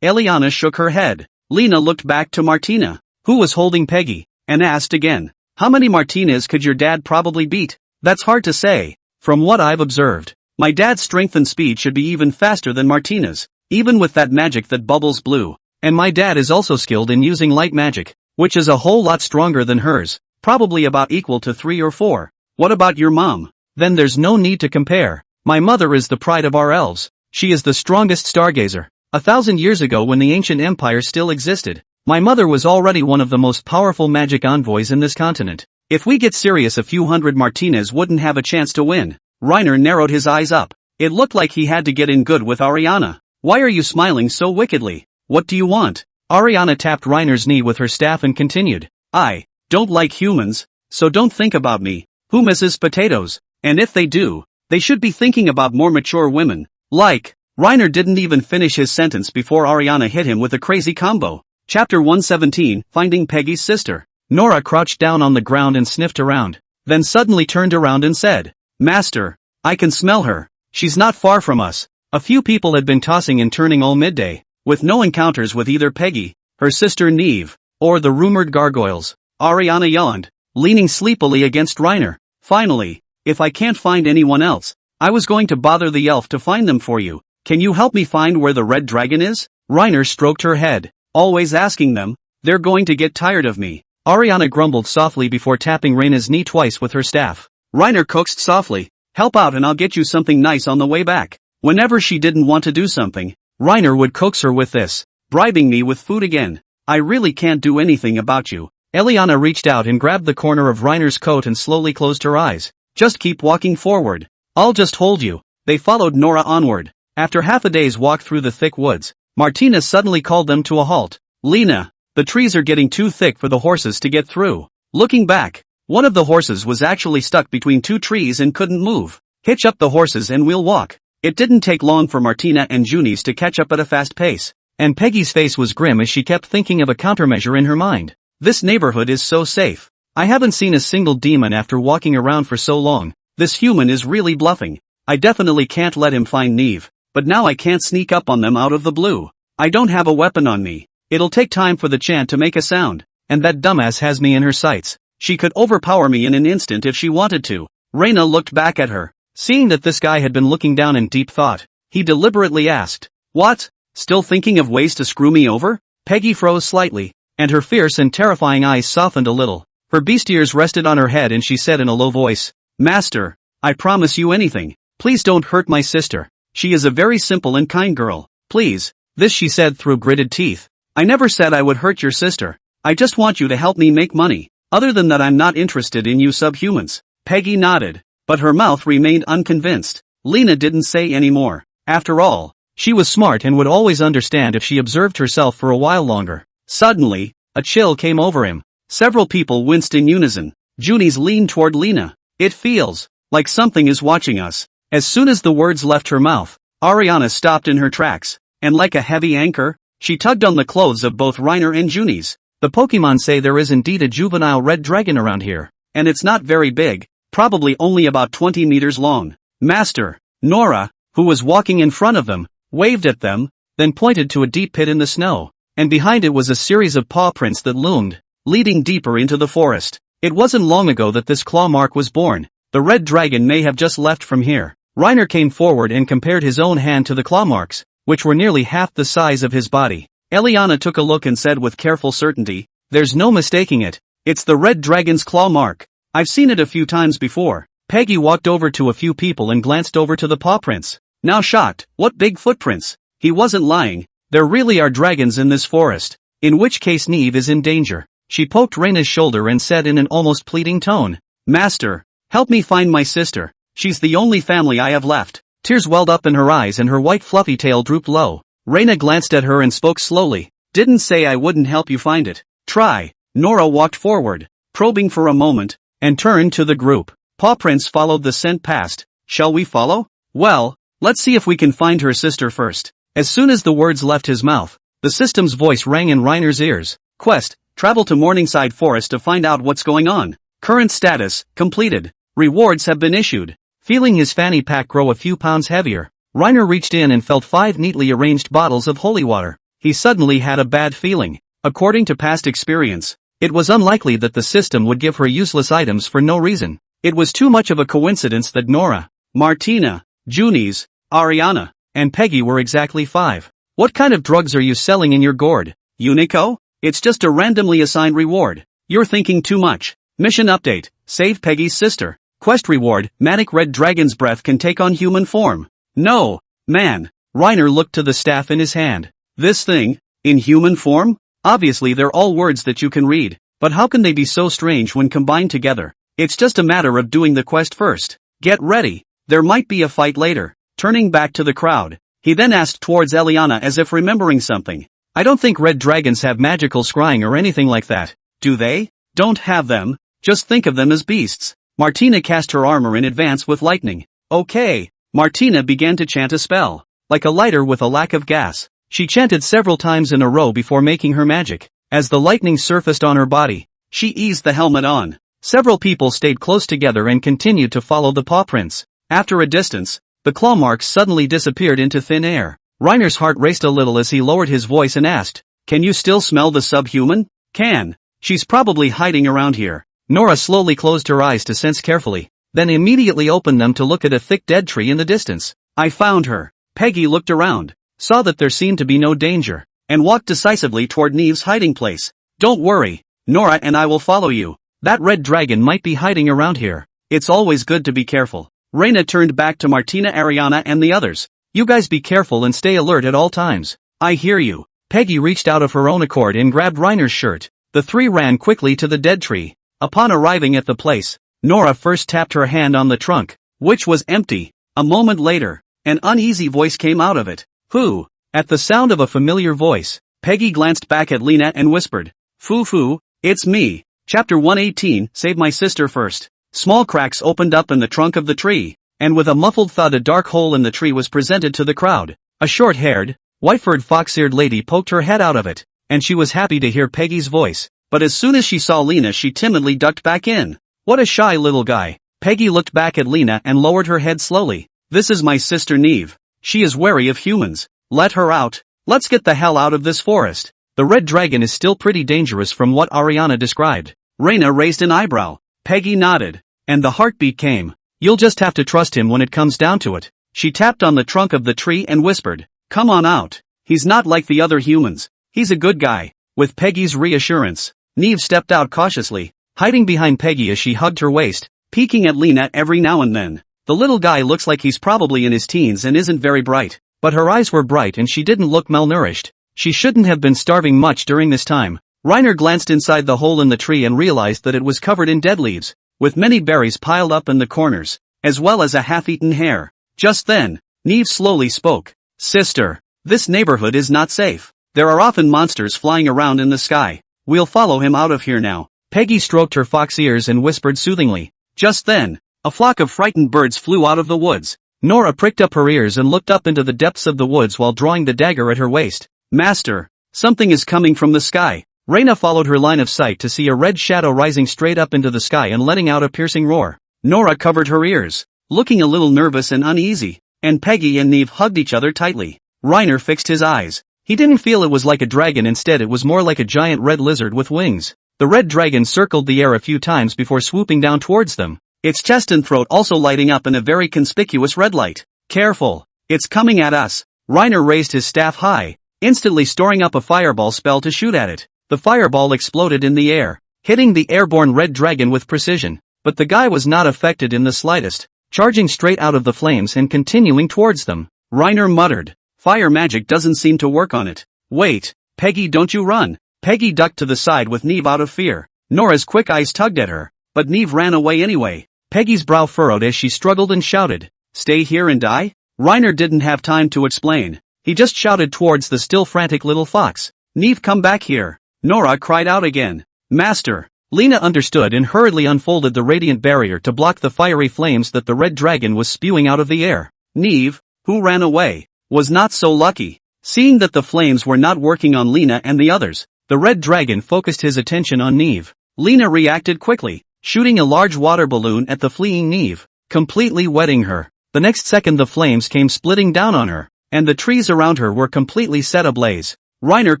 Eliana shook her head. Lena looked back to Martina, who was holding Peggy, and asked again, how many Martinas could your dad probably beat? That's hard to say. From what I've observed, my dad's strength and speed should be even faster than Martina's, even with that magic that bubbles blue. And my dad is also skilled in using light magic, which is a whole lot stronger than hers, probably about equal to 3 or 4. What about your mom? Then there's no need to compare. My mother is the pride of our elves. She is the strongest stargazer. 1,000 years ago when the ancient empire still existed, my mother was already one of the most powerful magic envoys in this continent. If we get serious, a few hundred Martinas wouldn't have a chance to win. Reiner narrowed his eyes up. It looked like he had to get in good with Ariana. Why are you smiling so wickedly? What do you want? Ariana tapped Reiner's knee with her staff and continued. I don't like humans, so don't think about me. Who misses potatoes? And if they do, they should be thinking about more mature women. Like, Reiner didn't even finish his sentence before Ariana hit him with a crazy combo. Chapter 117, Finding Peggy's Sister. Nora crouched down on the ground and sniffed around, then suddenly turned around and said, Master, I can smell her. She's not far from us. A few people had been tossing and turning all midday, with no encounters with either Peggy, her sister Neve, or the rumored gargoyles. Ariana yawned, leaning sleepily against Reiner. Finally, if I can't find anyone else, I was going to bother the elf to find them for you. Can you help me find where the red dragon is? Reiner stroked her head. Always asking them. They're going to get tired of me. Ariana grumbled softly before tapping Reina's knee twice with her staff. Reiner coaxed softly. Help out and I'll get you something nice on the way back. Whenever she didn't want to do something, Reiner would coax her with this. Bribing me with food again. I really can't do anything about you. Eliana reached out and grabbed the corner of Reiner's coat and slowly closed her eyes. Just keep walking forward. I'll just hold you. They followed Nora onward. After half a day's walk through the thick woods, Martina suddenly called them to a halt. Lena, the trees are getting too thick for the horses to get through. Looking back, one of the horses was actually stuck between two trees and couldn't move. Hitch up the horses and we'll walk. It didn't take long for Martina and Junis to catch up at a fast pace, and Peggy's face was grim as she kept thinking of a countermeasure in her mind. This neighborhood is so safe. I haven't seen a single demon after walking around for so long. This human is really bluffing. I definitely can't let him find Neve, but now I can't sneak up on them out of the blue. I don't have a weapon on me. It'll take time for the chant to make a sound, and that dumbass has me in her sights. She could overpower me in an instant if she wanted to. Reina looked back at her. Seeing that this guy had been looking down in deep thought, he deliberately asked, What? Still thinking of ways to screw me over? Peggy froze slightly, and her fierce and terrifying eyes softened a little. Her beast ears rested on her head and she said in a low voice, Master, I promise you anything. Please don't hurt my sister. She is a very simple and kind girl. Please. This she said through gritted teeth. I never said I would hurt your sister. I just want you to help me make money. Other than that I'm not interested in you subhumans. Peggy nodded, but her mouth remained unconvinced. Lena didn't say any more. After all, she was smart and would always understand if she observed herself for a while longer. Suddenly, a chill came over him. Several people winced in unison. Junis leaned toward Lena. It feels like something is watching us. As soon as the words left her mouth, Ariana stopped in her tracks, and like a heavy anchor, she tugged on the clothes of both Reiner and Junis. The Pokemon say there is indeed a juvenile red dragon around here, and it's not very big, probably only about 20 meters long. Master, Nora, who was walking in front of them, waved at them, then pointed to a deep pit in the snow, and behind it was a series of paw prints that loomed, leading deeper into the forest. It wasn't long ago that this claw mark was born. The red dragon may have just left from here. Reiner came forward and compared his own hand to the claw marks, which were nearly half the size of his body. Eliana took a look and said with careful certainty, There's no mistaking it. It's the red dragon's claw mark. I've seen it a few times before. Peggy walked over to a few people and glanced over to the paw prints. Now shocked, what big footprints. He wasn't lying. There really are dragons in this forest. In which case Neve is in danger. She poked Reina's shoulder and said in an almost pleading tone, Master, help me find my sister. She's the only family I have left. Tears welled up in her eyes and her white fluffy tail drooped low. Reina glanced at her and spoke slowly. Didn't say I wouldn't help you find it. Try. Nora walked forward, probing for a moment, and turned to the group. Paw prints followed the scent past. Shall we follow? Well, let's see if we can find her sister first. As soon as the words left his mouth, the system's voice rang in Reiner's ears. Quest, travel to Morningside Forest to find out what's going on. Current status, completed. Rewards have been issued. Feeling his fanny pack grow a few pounds heavier, Reiner reached in and felt 5 neatly arranged bottles of holy water. He suddenly had a bad feeling. According to past experience, it was unlikely that the system would give her useless items for no reason. It was too much of a coincidence that Nora, Martina, Junis, Ariana, and Peggy were exactly 5. What kind of drugs are you selling in your gourd, Unico? It's just a randomly assigned reward. You're thinking too much. Mission update, save Peggy's sister. Quest reward, manic red dragon's breath can take on human form. No, man. Reiner looked to the staff in his hand. This thing, in human form? Obviously they're all words that you can read, but how can they be so strange when combined together? It's just a matter of doing the quest first. Get ready. There might be a fight later. Turning back to the crowd, he then asked towards Eliana as if remembering something. I don't think red dragons have magical scrying or anything like that. Do they? Don't have them. Just think of them as beasts. Martina cast her armor in advance with lightning. Okay. Martina began to chant a spell. Like a lighter with a lack of gas. She chanted several times in a row before making her magic. As the lightning surfaced on her body, she eased the helmet on. Several people stayed close together and continued to follow the paw prints. After a distance, the claw marks suddenly disappeared into thin air. Reiner's heart raced a little as he lowered his voice and asked, "Can you still smell the subhuman?" "Can. She's probably hiding around here." Nora slowly closed her eyes to sense carefully, then immediately opened them to look at a thick dead tree in the distance. "I found her." Peggy looked around, saw that there seemed to be no danger, and walked decisively toward Neve's hiding place. "Don't worry, Nora and I will follow you. That red dragon might be hiding around here. It's always good to be careful." Reina turned back to Martina, Ariana and the others. "You guys be careful and stay alert at all times." "I hear you." Peggy reached out of her own accord and grabbed Reiner's shirt. The three ran quickly to the dead tree. Upon arriving at the place, Nora first tapped her hand on the trunk, which was empty. A moment later, an uneasy voice came out of it. "Who?" At the sound of a familiar voice, Peggy glanced back at Lena and whispered, "Foo, it's me." Chapter 118, Save My Sister First. Small cracks opened up in the trunk of the tree, and with a muffled thud a dark hole in the tree was presented to the crowd. A short-haired, white-furred fox-eared lady poked her head out of it, and she was happy to hear Peggy's voice, but as soon as she saw Lena she timidly ducked back in. "What a shy little guy." Peggy looked back at Lena and lowered her head slowly. "This is my sister Neve. She is wary of humans. Let her out. Let's get the hell out of this forest." The red dragon is still pretty dangerous from what Ariana described. Reina raised an eyebrow. Peggy nodded, and the heartbeat came. "You'll just have to trust him when it comes down to it." She tapped on the trunk of the tree and whispered, "Come on out. He's not like the other humans. He's a good guy." With Peggy's reassurance, Neve stepped out cautiously, hiding behind Peggy as she hugged her waist, peeking at Lena every now and then. The little guy looks like he's probably in his teens and isn't very bright, but her eyes were bright and she didn't look malnourished. She shouldn't have been starving much during this time. Reiner glanced inside the hole in the tree and realized that it was covered in dead leaves, with many berries piled up in the corners, as well as a half-eaten hare. Just then, Neve slowly spoke. "Sister, this neighborhood is not safe. There are often monsters flying around in the sky. We'll follow him out of here now." Peggy stroked her fox ears and whispered soothingly. Just then, a flock of frightened birds flew out of the woods. Nora pricked up her ears and looked up into the depths of the woods while drawing the dagger at her waist. "Master, something is coming from the sky." Reina followed her line of sight to see a red shadow rising straight up into the sky and letting out a piercing roar. Nora covered her ears, looking a little nervous and uneasy, and Peggy and Neve hugged each other tightly. Reiner fixed his eyes. He didn't feel it was like a dragon, instead it was more like a giant red lizard with wings. The red dragon circled the air a few times before swooping down towards them, its chest and throat also lighting up in a very conspicuous red light. "Careful, it's coming at us." Reiner raised his staff high, instantly storing up a fireball spell to shoot at it. The fireball exploded in the air, hitting the airborne red dragon with precision, but the guy was not affected in the slightest, charging straight out of the flames and continuing towards them. Reiner muttered, "Fire magic doesn't seem to work on it." "Wait, Peggy, don't you run." Peggy ducked to the side with Neve out of fear. Nora's quick eyes tugged at her, but Neve ran away anyway. Peggy's brow furrowed as she struggled and shouted, "Stay here and die?" Reiner didn't have time to explain. He just shouted towards the still frantic little fox, "Neve, come back here." Nora cried out again, "Master." Lena understood and hurriedly unfolded the radiant barrier to block the fiery flames that the red dragon was spewing out of the air. Neve, who ran away, was not so lucky. Seeing that the flames were not working on Lena and the others, the red dragon focused his attention on Neve. Lena reacted quickly, shooting a large water balloon at the fleeing Neve, completely wetting her. The next second the flames came splitting down on her, and the trees around her were completely set ablaze. Reiner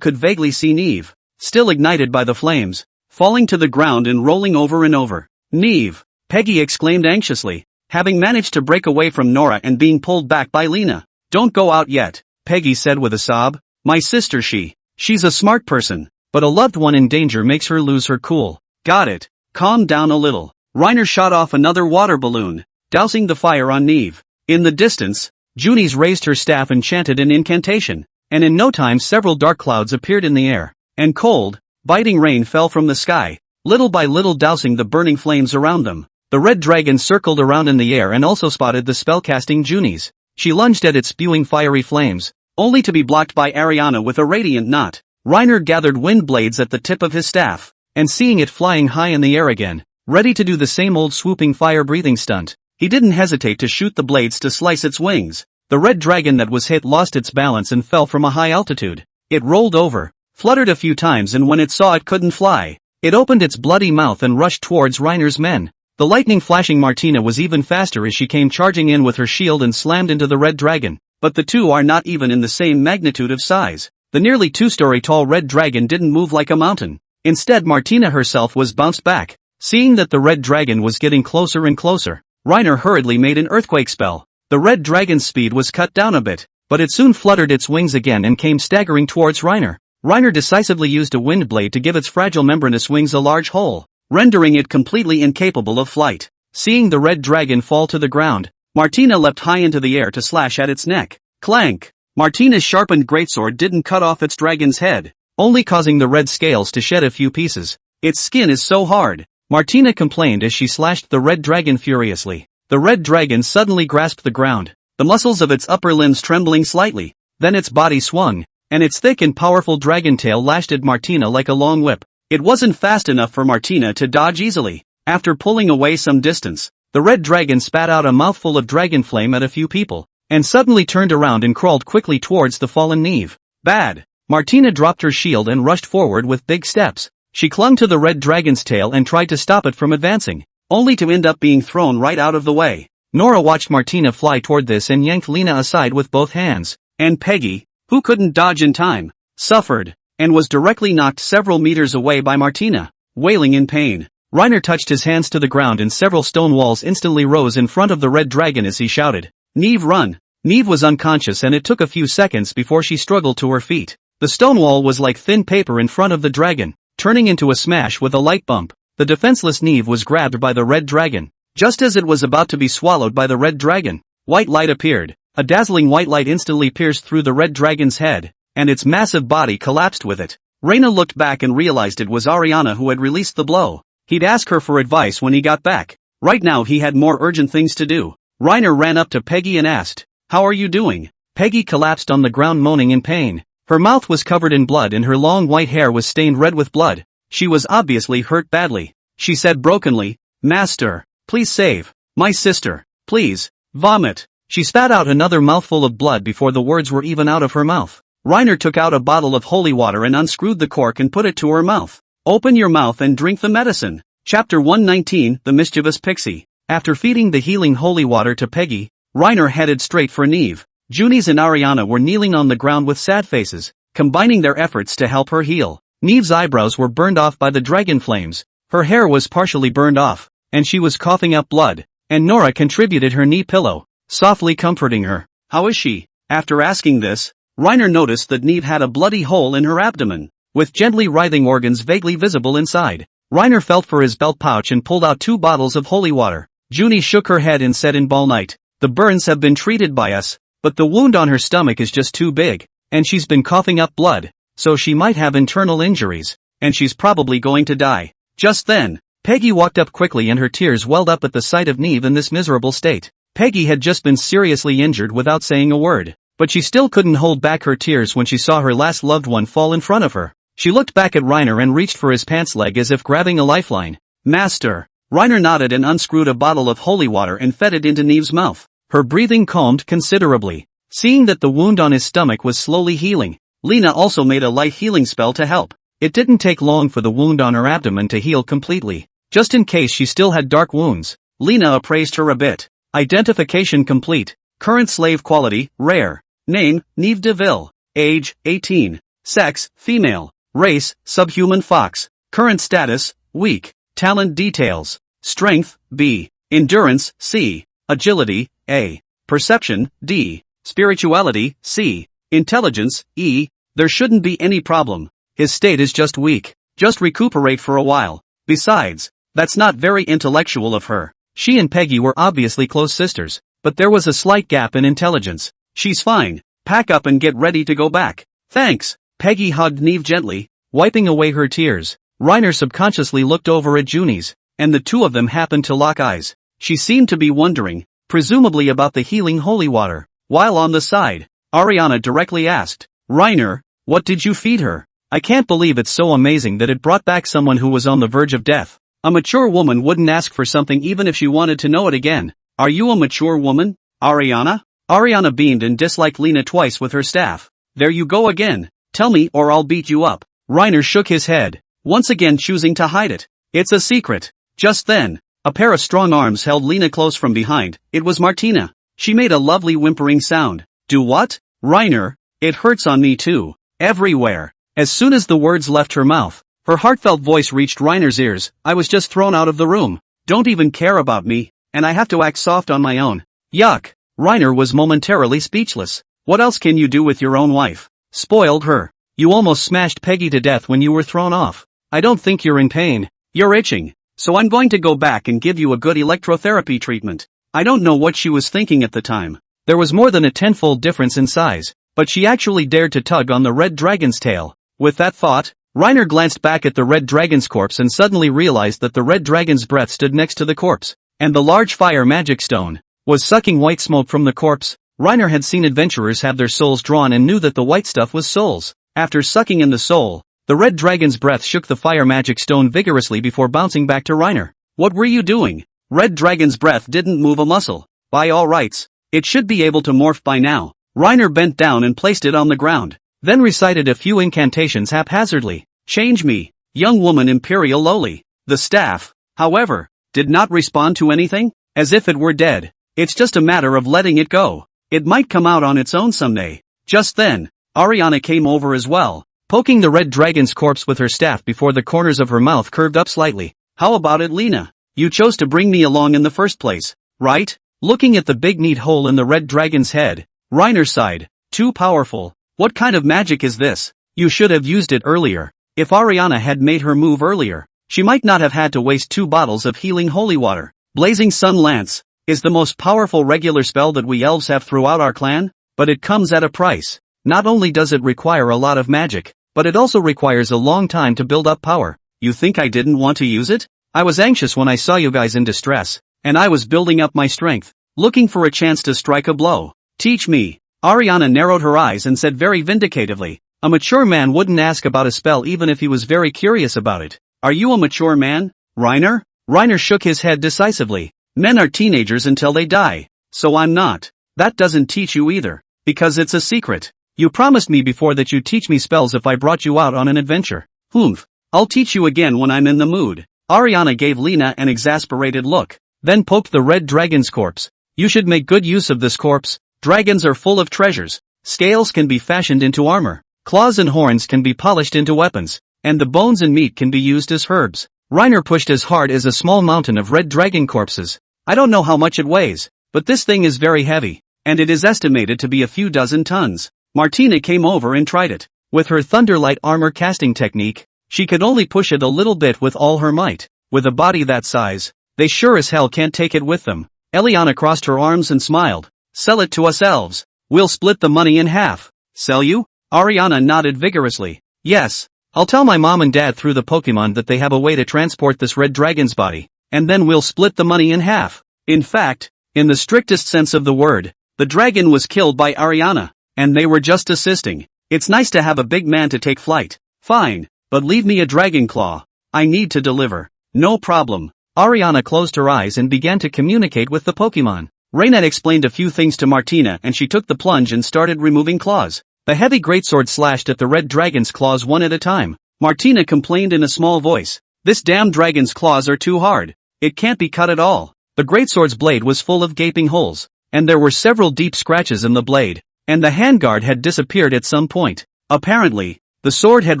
could vaguely see Neve, still ignited by the flames, falling to the ground and rolling over and over. "Neve!" Peggy exclaimed anxiously, having managed to break away from Nora and being pulled back by Lena. "Don't go out yet," Peggy said with a sob. "My sister, she's a smart person, but a loved one in danger makes her lose her cool." "Got it. Calm down a little." Reiner shot off another water balloon, dousing the fire on Neve. In the distance, Junis raised her staff and chanted an incantation, and in no time several dark clouds appeared in the air, and cold, biting rain fell from the sky, little by little dousing the burning flames around them. The red dragon circled around in the air and also spotted the spellcasting Junis. She lunged at it, spewing fiery flames, only to be blocked by Ariana with a radiant knot. Reiner gathered wind blades at the tip of his staff, and seeing it flying high in the air again, ready to do the same old swooping fire-breathing stunt, he didn't hesitate to shoot the blades to slice its wings. The red dragon that was hit lost its balance and fell from a high altitude. It rolled over, fluttered a few times, and when it saw it couldn't fly, it opened its bloody mouth and rushed towards Reiner's men. The lightning-flashing Martina was even faster as she came charging in with her shield and slammed into the red dragon. But the two are not even in the same magnitude of size. The nearly 2-story tall red dragon didn't move like a mountain. Instead, Martina herself was bounced back. Seeing that the red dragon was getting closer and closer, Reiner hurriedly made an earthquake spell. The red dragon's speed was cut down a bit, but it soon fluttered its wings again and came staggering towards Reiner. Reiner decisively used a wind blade to give its fragile membranous wings a large hole, rendering it completely incapable of flight. Seeing the red dragon fall to the ground, Martina leapt high into the air to slash at its neck. Clank! Martina's sharpened greatsword didn't cut off its dragon's head, only causing the red scales to shed a few pieces. Its skin is so hard, Martina complained as she slashed the red dragon furiously. The red dragon suddenly grasped the ground, the muscles of its upper limbs trembling slightly. Then its body swung, and its thick and powerful dragon tail lashed at Martina like a long whip. It wasn't fast enough for Martina to dodge easily. After pulling away some distance, the red dragon spat out a mouthful of dragon flame at a few people, and suddenly turned around and crawled quickly towards the fallen Neve. Bad! Martina dropped her shield and rushed forward with big steps. She clung to the red dragon's tail and tried to stop it from advancing, only to end up being thrown right out of the way. Nora watched Martina fly toward this and yanked Lena aside with both hands, and Peggy, who couldn't dodge in time, suffered, and was directly knocked several meters away by Martina, wailing in pain. Reiner touched his hands to the ground and several stone walls instantly rose in front of the red dragon as he shouted, "Neve, run!" Neve was unconscious and it took a few seconds before she struggled to her feet. The stone wall was like thin paper in front of the dragon, turning into a smash with a light bump. The defenseless Neve was grabbed by the red dragon. Just as it was about to be swallowed by the red dragon, white light appeared. A dazzling white light instantly pierced through the red dragon's head, and its massive body collapsed with it. Reina looked back and realized it was Ariana who had released the blow. He'd ask her for advice when he got back. Right now he had more urgent things to do. Reiner ran up to Peggy and asked, "How are you doing?" Peggy collapsed on the ground moaning in pain. Her mouth was covered in blood and her long white hair was stained red with blood. She was obviously hurt badly. She said brokenly, "Master, please save my sister, please." Vomit. She spat out another mouthful of blood before the words were even out of her mouth. Reiner took out a bottle of holy water and unscrewed the cork and put it to her mouth. "Open your mouth and drink the medicine." Chapter 119, The Mischievous Pixie. After feeding the healing holy water to Peggy, Reiner headed straight for Neve. Junis and Ariana were kneeling on the ground with sad faces, combining their efforts to help her heal. Neve's eyebrows were burned off by the dragon flames, her hair was partially burned off, and she was coughing up blood, and Nora contributed her knee pillow, softly comforting her. "How is she?" After asking this, Reiner noticed that Neve had a bloody hole in her abdomen, with gently writhing organs vaguely visible inside. Reiner felt for his belt pouch and pulled out 2 bottles of holy water. Junie shook her head and said in Balnite, "The burns have been treated by us, but the wound on her stomach is just too big, and she's been coughing up blood, so she might have internal injuries, and she's probably going to die." Just then, Peggy walked up quickly and her tears welled up at the sight of Neve in this miserable state. Peggy had just been seriously injured without saying a word, but she still couldn't hold back her tears when she saw her last loved one fall in front of her. She looked back at Reiner and reached for his pants leg as if grabbing a lifeline. "Master." Reiner nodded and unscrewed a bottle of holy water and fed it into Neve's mouth. Her breathing calmed considerably. Seeing that the wound on his stomach was slowly healing, Lena also made a light healing spell to help. It didn't take long for the wound on her abdomen to heal completely. Just in case she still had dark wounds, Lena appraised her a bit. Identification complete. Current slave quality, rare. Name, Neve DeVille. Age, 18. Sex, female. Race, subhuman fox. Current status, weak. Talent details. Strength, B. Endurance, C. Agility, A. Perception, D. Spirituality, C. Intelligence, E. There shouldn't be any problem. His state is just weak. Just recuperate for a while. Besides, That's not very intellectual of her. She and Peggy were obviously close sisters, but there was a slight gap in intelligence. She's fine. Pack up and get ready to go back. Thanks. Peggy hugged Neve gently, wiping away her tears. Reiner subconsciously looked over at Junis, and the two of them happened to lock eyes. She seemed to be wondering, presumably about the healing holy water. While on the side, Ariana directly asked, Reiner, what did you feed her? I can't believe it's so amazing that it brought back someone who was on the verge of death. A mature woman wouldn't ask for something even if she wanted to know it again. Are you a mature woman, Ariana? Ariana beamed and disliked Lena twice with her staff. There you go again. Tell me or I'll beat you up. Reiner shook his head, once again choosing to hide it. It's a secret. Just then, a pair of strong arms held Lena close from behind. It was Martina. She made a lovely whimpering sound. Do what? Reiner, it hurts on me too. Everywhere. As soon as the words left her mouth, her heartfelt voice reached Reiner's ears. I was just thrown out of the room. Don't even care about me, and I have to act soft on my own. Yuck. Reiner was momentarily speechless. What else can you do with your own wife? Spoiled her. You almost smashed Peggy to death when you were thrown off. I don't think you're in pain. You're itching. So I'm going to go back and give you a good electrotherapy treatment. I don't know what she was thinking at the time. There was more than a tenfold difference in size, but she actually dared to tug on the red dragon's tail. With that thought, Reiner glanced back at the red dragon's corpse and suddenly realized that the red dragon's breath stood next to the corpse, and the large fire magic stone was sucking white smoke from the corpse. Reiner had seen adventurers have their souls drawn and knew that the white stuff was souls. After sucking in the soul, the red dragon's breath shook the fire magic stone vigorously before bouncing back to Reiner. What were you doing? Red dragon's breath didn't move a muscle. By all rights, it should be able to morph by now. Reiner bent down and placed it on the ground, then recited a few incantations haphazardly. Change me, young woman imperial lowly. The staff, however, did not respond to anything, as if it were dead. It's just a matter of letting it go. It might come out on its own someday. Just then, Ariana came over as well, poking the red dragon's corpse with her staff before the corners of her mouth curved up slightly. How about it, Lena? You chose to bring me along in the first place, right? Looking at the big neat hole in the red dragon's head, Reiner sighed. Too powerful. What kind of magic is this? You should have used it earlier. If Ariana had made her move earlier, she might not have had to waste 2 bottles of healing holy water. Blazing Sun Lance is the most powerful regular spell that we elves have throughout our clan, but it comes at a price. Not only does it require a lot of magic, but it also requires a long time to build up power. You think I didn't want to use it? I was anxious when I saw you guys in distress, and I was building up my strength, looking for a chance to strike a blow. Teach me. Ariana narrowed her eyes and said very vindicatively, a mature man wouldn't ask about a spell even if he was very curious about it. Are you a mature man, Reiner? Reiner shook his head decisively. Men are teenagers until they die. So I'm not. That doesn't teach you either, because it's a secret. You promised me before that you'd teach me spells if I brought you out on an adventure. Humph. I'll teach you again when I'm in the mood. Ariana gave Lena an exasperated look, then poked the red dragon's corpse. You should make good use of this corpse. Dragons are full of treasures. Scales can be fashioned into armor. Claws and horns can be polished into weapons, and the bones and meat can be used as herbs. Reiner pushed as hard as a small mountain of red dragon corpses. I don't know how much it weighs, but this thing is very heavy, and it is estimated to be a few dozen tons. Martina came over and tried it. With her Thunderlight armor casting technique, she could only push it a little bit with all her might. With a body that size, they sure as hell can't take it with them. Eliana crossed her arms and smiled. Sell it to us elves. We'll split the money in half. Sell you? Ariana nodded vigorously. Yes. I'll tell my mom and dad through the Pokemon that they have a way to transport this red dragon's body, and then we'll split the money in half. In fact, in the strictest sense of the word, the dragon was killed by Ariana, and they were just assisting. It's nice to have a big man to take flight. Fine, but leave me a dragon claw. I need to deliver. No problem. Ariana closed her eyes and began to communicate with the Pokemon. Reynette explained a few things to Martina and she took the plunge and started removing claws. The heavy greatsword slashed at the red dragon's claws one at a time. Martina complained in a small voice. This damn dragon's claws are too hard. It can't be cut at all. The greatsword's blade was full of gaping holes, and there were several deep scratches in the blade, and the handguard had disappeared at some point. Apparently, the sword had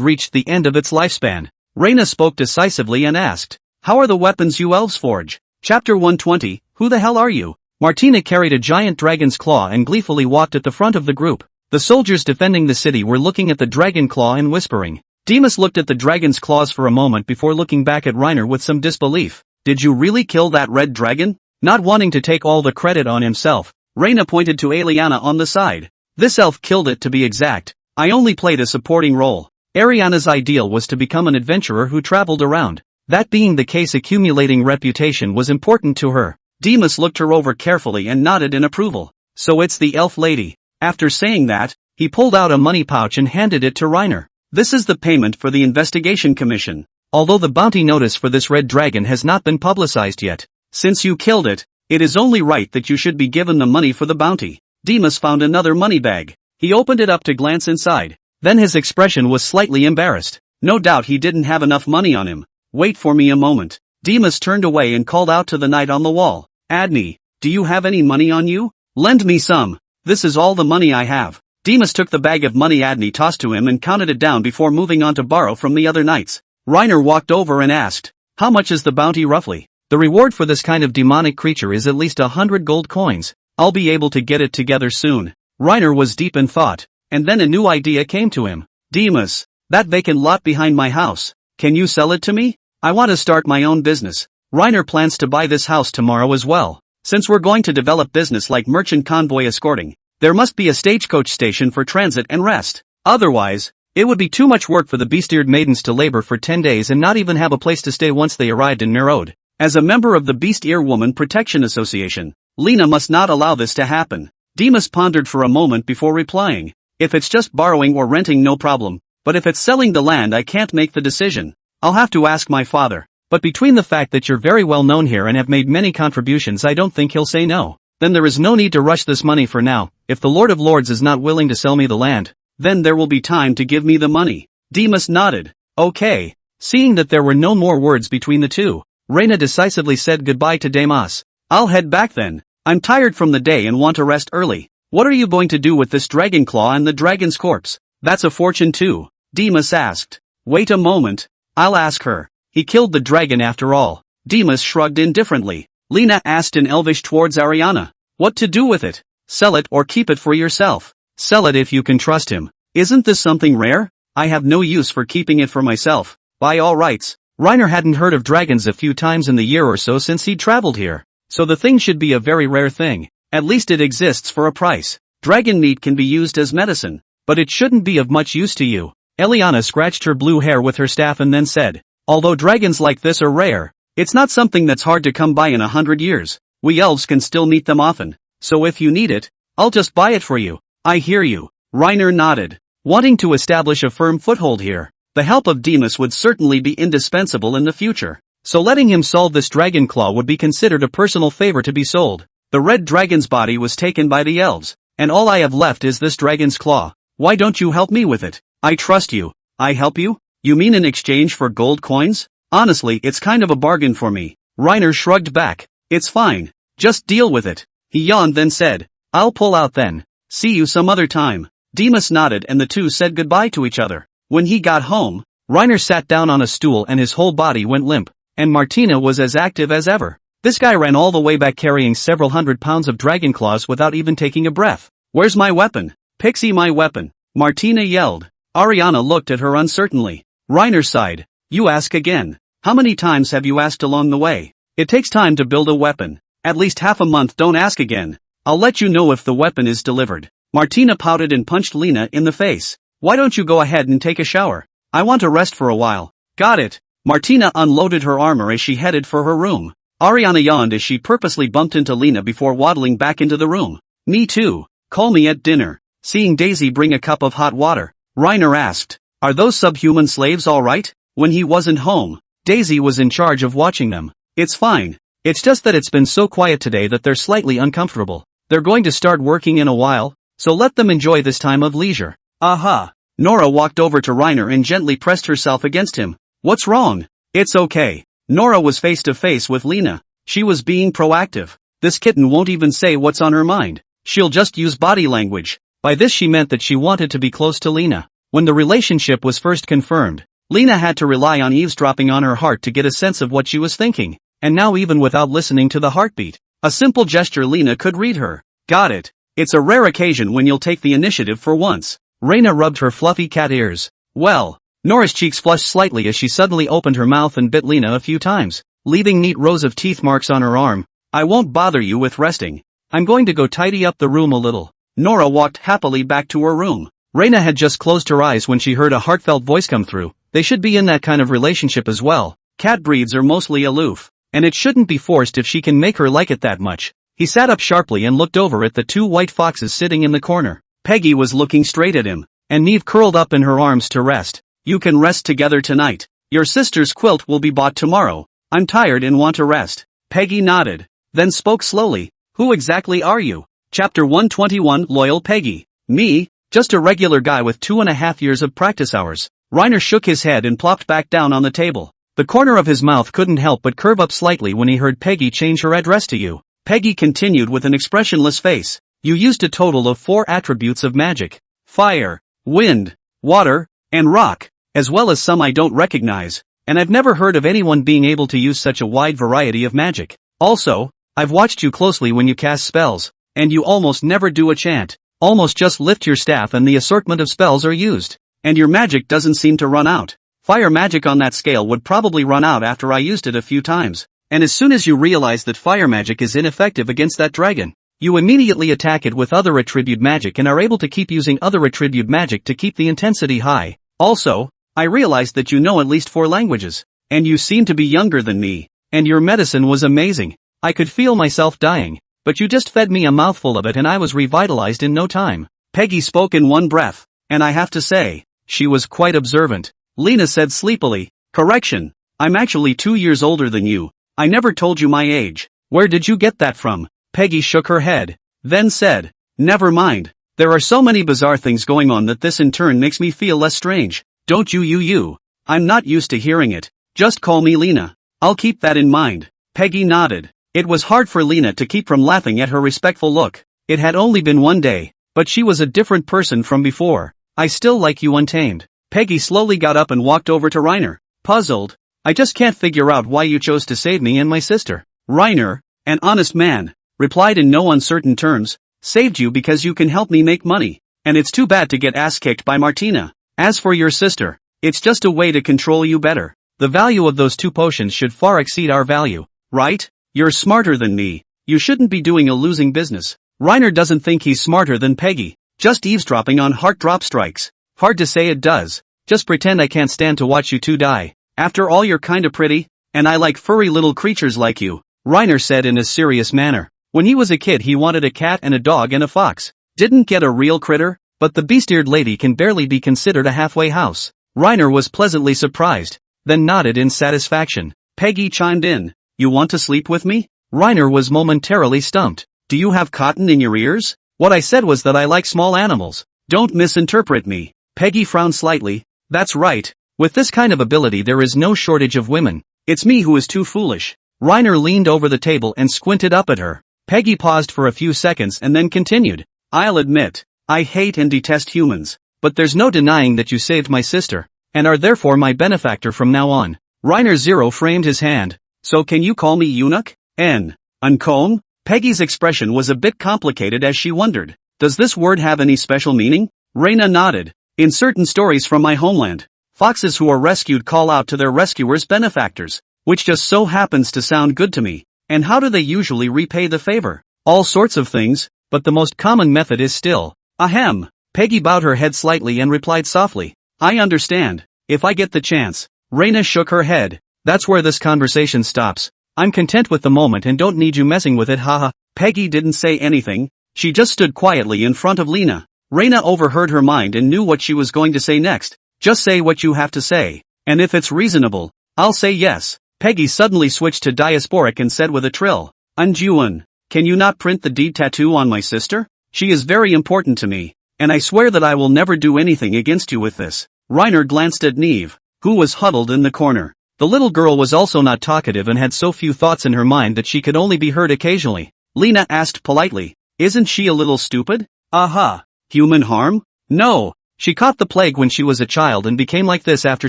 reached the end of its lifespan. Reyna spoke decisively and asked, how are the weapons you elves forge? Chapter 120, Who the hell are you? Martina carried a giant dragon's claw and gleefully walked at the front of the group. The soldiers defending the city were looking at the dragon claw and whispering, Demas looked at the dragon's claws for a moment before looking back at Reiner with some disbelief. Did you really kill that red dragon? Not wanting to take all the credit on himself, Reina pointed to Eliana on the side. This elf killed it to be exact. I only played a supporting role. Ariana's ideal was to become an adventurer who traveled around. That being the case, accumulating reputation was important to her. Demas looked her over carefully and nodded in approval. So it's the elf lady. After saying that, he pulled out a money pouch and handed it to Reiner. This is the payment for the investigation commission. Although the bounty notice for this red dragon has not been publicized yet. Since you killed it, it is only right that you should be given the money for the bounty. Demas found another money bag. He opened it up to glance inside. Then his expression was slightly embarrassed. No doubt he didn't have enough money on him. Wait for me a moment. Demas turned away and called out to the knight on the wall. Adney, do you have any money on you? Lend me some. This is all the money I have. Demas took the bag of money Adney tossed to him and counted it down before moving on to borrow from the other knights. Reiner walked over and asked, how much is the bounty roughly? The reward for this kind of demonic creature is at least 100 gold coins. I'll be able to get it together soon. Reiner was deep in thought, and then a new idea came to him. Demas, that vacant lot behind my house, can you sell it to me? I want to start my own business. Reiner plans to buy this house tomorrow as well. Since we're going to develop business like merchant convoy escorting, there must be a stagecoach station for transit and rest. Otherwise, it would be too much work for the beast-eared maidens to labor for 10 days and not even have a place to stay once they arrived in Nerode. As a member of the Beast-Ear Woman Protection Association, Lena must not allow this to happen. Demas pondered for a moment before replying. If it's just borrowing or renting, no problem, but if it's selling the land, I can't make the decision. I'll have to ask my father. But between the fact that you're very well known here and have made many contributions, I don't think he'll say no. Then there is no need to rush this money for now. If the Lord of Lords is not willing to sell me the land, then there will be time to give me the money. Demas nodded. Okay. Seeing that there were no more words between the two, Reina decisively said goodbye to Demas. I'll head back then. I'm tired from the day and want to rest early. What are you going to do with this dragon claw and the dragon's corpse? That's a fortune too, Demas asked. Wait a moment. I'll ask her. He killed the dragon after all. Demas shrugged indifferently. Lena asked in Elvish towards Ariana. What to do with it? Sell it or keep it for yourself? Sell it if you can trust him. Isn't this something rare? I have no use for keeping it for myself. By all rights. Reiner hadn't heard of dragons a few times in the year or so since he'd traveled here. So the thing should be a very rare thing. At least it exists for a price. Dragon meat can be used as medicine. But it shouldn't be of much use to you. Eliana scratched her blue hair with her staff and then said, although dragons like this are rare, it's not something that's hard to come by in 100 years. We elves can still meet them often. So if you need it, I'll just buy it for you. I hear you. Reiner nodded. Wanting to establish a firm foothold here, the help of Demas would certainly be indispensable in the future. So letting him solve this dragon claw would be considered a personal favor to be sold. The red dragon's body was taken by the elves, and all I have left is this dragon's claw. Why don't you help me with it? I trust you. I help you? You mean in exchange for gold coins? Honestly, it's kind of a bargain for me. Reiner shrugged back. It's fine. Just deal with it. He yawned then said, I'll pull out then. See you some other time. Demas nodded and the two said goodbye to each other. When he got home, Reiner sat down on a stool and his whole body went limp, and Martina was as active as ever. This guy ran all the way back carrying several hundred pounds of dragon claws without even taking a breath. Where's my weapon? Pixie, my weapon. Martina yelled. Ariana looked at her uncertainly. Reiner sighed. You ask again. How many times have you asked along the way? It takes time to build a weapon. At least half a month, don't ask again. I'll let you know if the weapon is delivered. Martina pouted and punched Lena in the face. Why don't you go ahead and take a shower? I want to rest for a while. Got it. Martina unloaded her armor as she headed for her room. Ariana yawned as she purposely bumped into Lena before waddling back into the room. Me too. Call me at dinner. Seeing Daisy bring a cup of hot water, Reiner asked, are those subhuman slaves all right? When he wasn't home, Daisy was in charge of watching them. It's fine. It's just that it's been so quiet today that they're slightly uncomfortable. They're going to start working in a while, so let them enjoy this time of leisure. Aha. Nora walked over to Reiner and gently pressed herself against him. What's wrong? It's okay. Nora was face to face with Lena. She was being proactive. This kitten won't even say what's on her mind. She'll just use body language. By this she meant that she wanted to be close to Lena. When the relationship was first confirmed, Lena had to rely on eavesdropping on her heart to get a sense of what she was thinking. And now even without listening to the heartbeat, a simple gesture Lena could read her. Got it. It's a rare occasion when you'll take the initiative for once. Reina rubbed her fluffy cat ears. Well, Nora's cheeks flushed slightly as she suddenly opened her mouth and bit Lena a few times, leaving neat rows of teeth marks on her arm. I won't bother you with resting. I'm going to go tidy up the room a little. Nora walked happily back to her room. Reina had just closed her eyes when she heard a heartfelt voice come through. They should be in that kind of relationship as well. Cat breeds are mostly aloof, and it shouldn't be forced if she can make her like it that much. He sat up sharply and looked over at the two white foxes sitting in the corner. Peggy was looking straight at him, and Neve curled up in her arms to rest. You can rest together tonight. Your sister's quilt will be bought tomorrow. I'm tired and want to rest. Peggy nodded, then spoke slowly. Who exactly are you? Chapter 121 Loyal Peggy. Me, just a regular guy with 2.5 years of practice hours. Reiner shook his head and plopped back down on the table. The corner of his mouth couldn't help but curve up slightly when he heard Peggy change her address to you. Peggy continued with an expressionless face. You used a total of 4 attributes of magic. Fire, wind, water, and rock, as well as some I don't recognize, and I've never heard of anyone being able to use such a wide variety of magic. Also, I've watched you closely when you cast spells, and you almost never do a chant. Almost just lift your staff and the assortment of spells are used. And your magic doesn't seem to run out. Fire magic on that scale would probably run out after I used it a few times. And as soon as you realize that fire magic is ineffective against that dragon, you immediately attack it with other attribute magic and are able to keep using other attribute magic to keep the intensity high. Also, I realized that you know at least 4 languages. And you seem to be younger than me. And your medicine was amazing. I could feel myself dying. But you just fed me a mouthful of it and I was revitalized in no time. Peggy spoke in one breath. And I have to say, she was quite observant. Lena said sleepily, correction. I'm actually 2 years older than you. I never told you my age. Where did you get that from? Peggy shook her head. Then said, never mind. There are so many bizarre things going on that this in turn makes me feel less strange. Don't you. I'm not used to hearing it. Just call me Lena. I'll keep that in mind. Peggy nodded. It was hard for Lena to keep from laughing at her respectful look. It had only been one day, but she was a different person from before. I still like you untamed. Peggy slowly got up and walked over to Reiner. Puzzled. I just can't figure out why you chose to save me and my sister. Reiner, an honest man, replied in no uncertain terms, saved you because you can help me make money. And it's too bad to get ass kicked by Martina. As for your sister, it's just a way to control you better. The value of those 2 potions should far exceed our value, right? You're smarter than me. You shouldn't be doing a losing business. Reiner doesn't think he's smarter than Peggy. Just eavesdropping on heart drop strikes. Hard to say it does. Just pretend I can't stand to watch you 2 die. After all, you're kinda pretty, and I like furry little creatures like you, Reiner said in a serious manner. When he was a kid he wanted a cat and a dog and a fox. Didn't get a real critter, but the beast-eared lady can barely be considered a halfway house. Reiner was pleasantly surprised, then nodded in satisfaction. Peggy chimed in. You want to sleep with me? Reiner was momentarily stumped. Do you have cotton in your ears? What I said was that I like small animals. Don't misinterpret me. Peggy frowned slightly. That's right. With this kind of ability there is no shortage of women. It's me who is too foolish. Reiner leaned over the table and squinted up at her. Peggy paused for a few seconds and then continued. I'll admit, I hate and detest humans. But there's no denying that you saved my sister, and are therefore my benefactor from now on. Reiner Zero framed his hand. So can you call me eunuch? Uncomb? Peggy's expression was a bit complicated as she wondered. Does this word have any special meaning? Reina nodded. In certain stories from my homeland, foxes who are rescued call out to their rescuers benefactors, which just so happens to sound good to me. And how do they usually repay the favor? All sorts of things, but the most common method is still, ahem. Peggy bowed her head slightly and replied softly. I understand. If I get the chance. Reina shook her head. That's where this conversation stops. I'm content with the moment and don't need you messing with it, haha. Peggy didn't say anything. She just stood quietly in front of Lena. Reina overheard her mind and knew what she was going to say next. Just say what you have to say. And if it's reasonable, I'll say yes. Peggy suddenly switched to diasporic and said with a trill. Anjuan, can you not print the deed tattoo on my sister? She is very important to me, and I swear that I will never do anything against you with this. Reiner glanced at Neve, who was huddled in the corner. The little girl was also not talkative and had so few thoughts in her mind that she could only be heard occasionally. Lena asked politely, isn't she a little stupid? Aha. Human harm? No. She caught the plague when she was a child and became like this after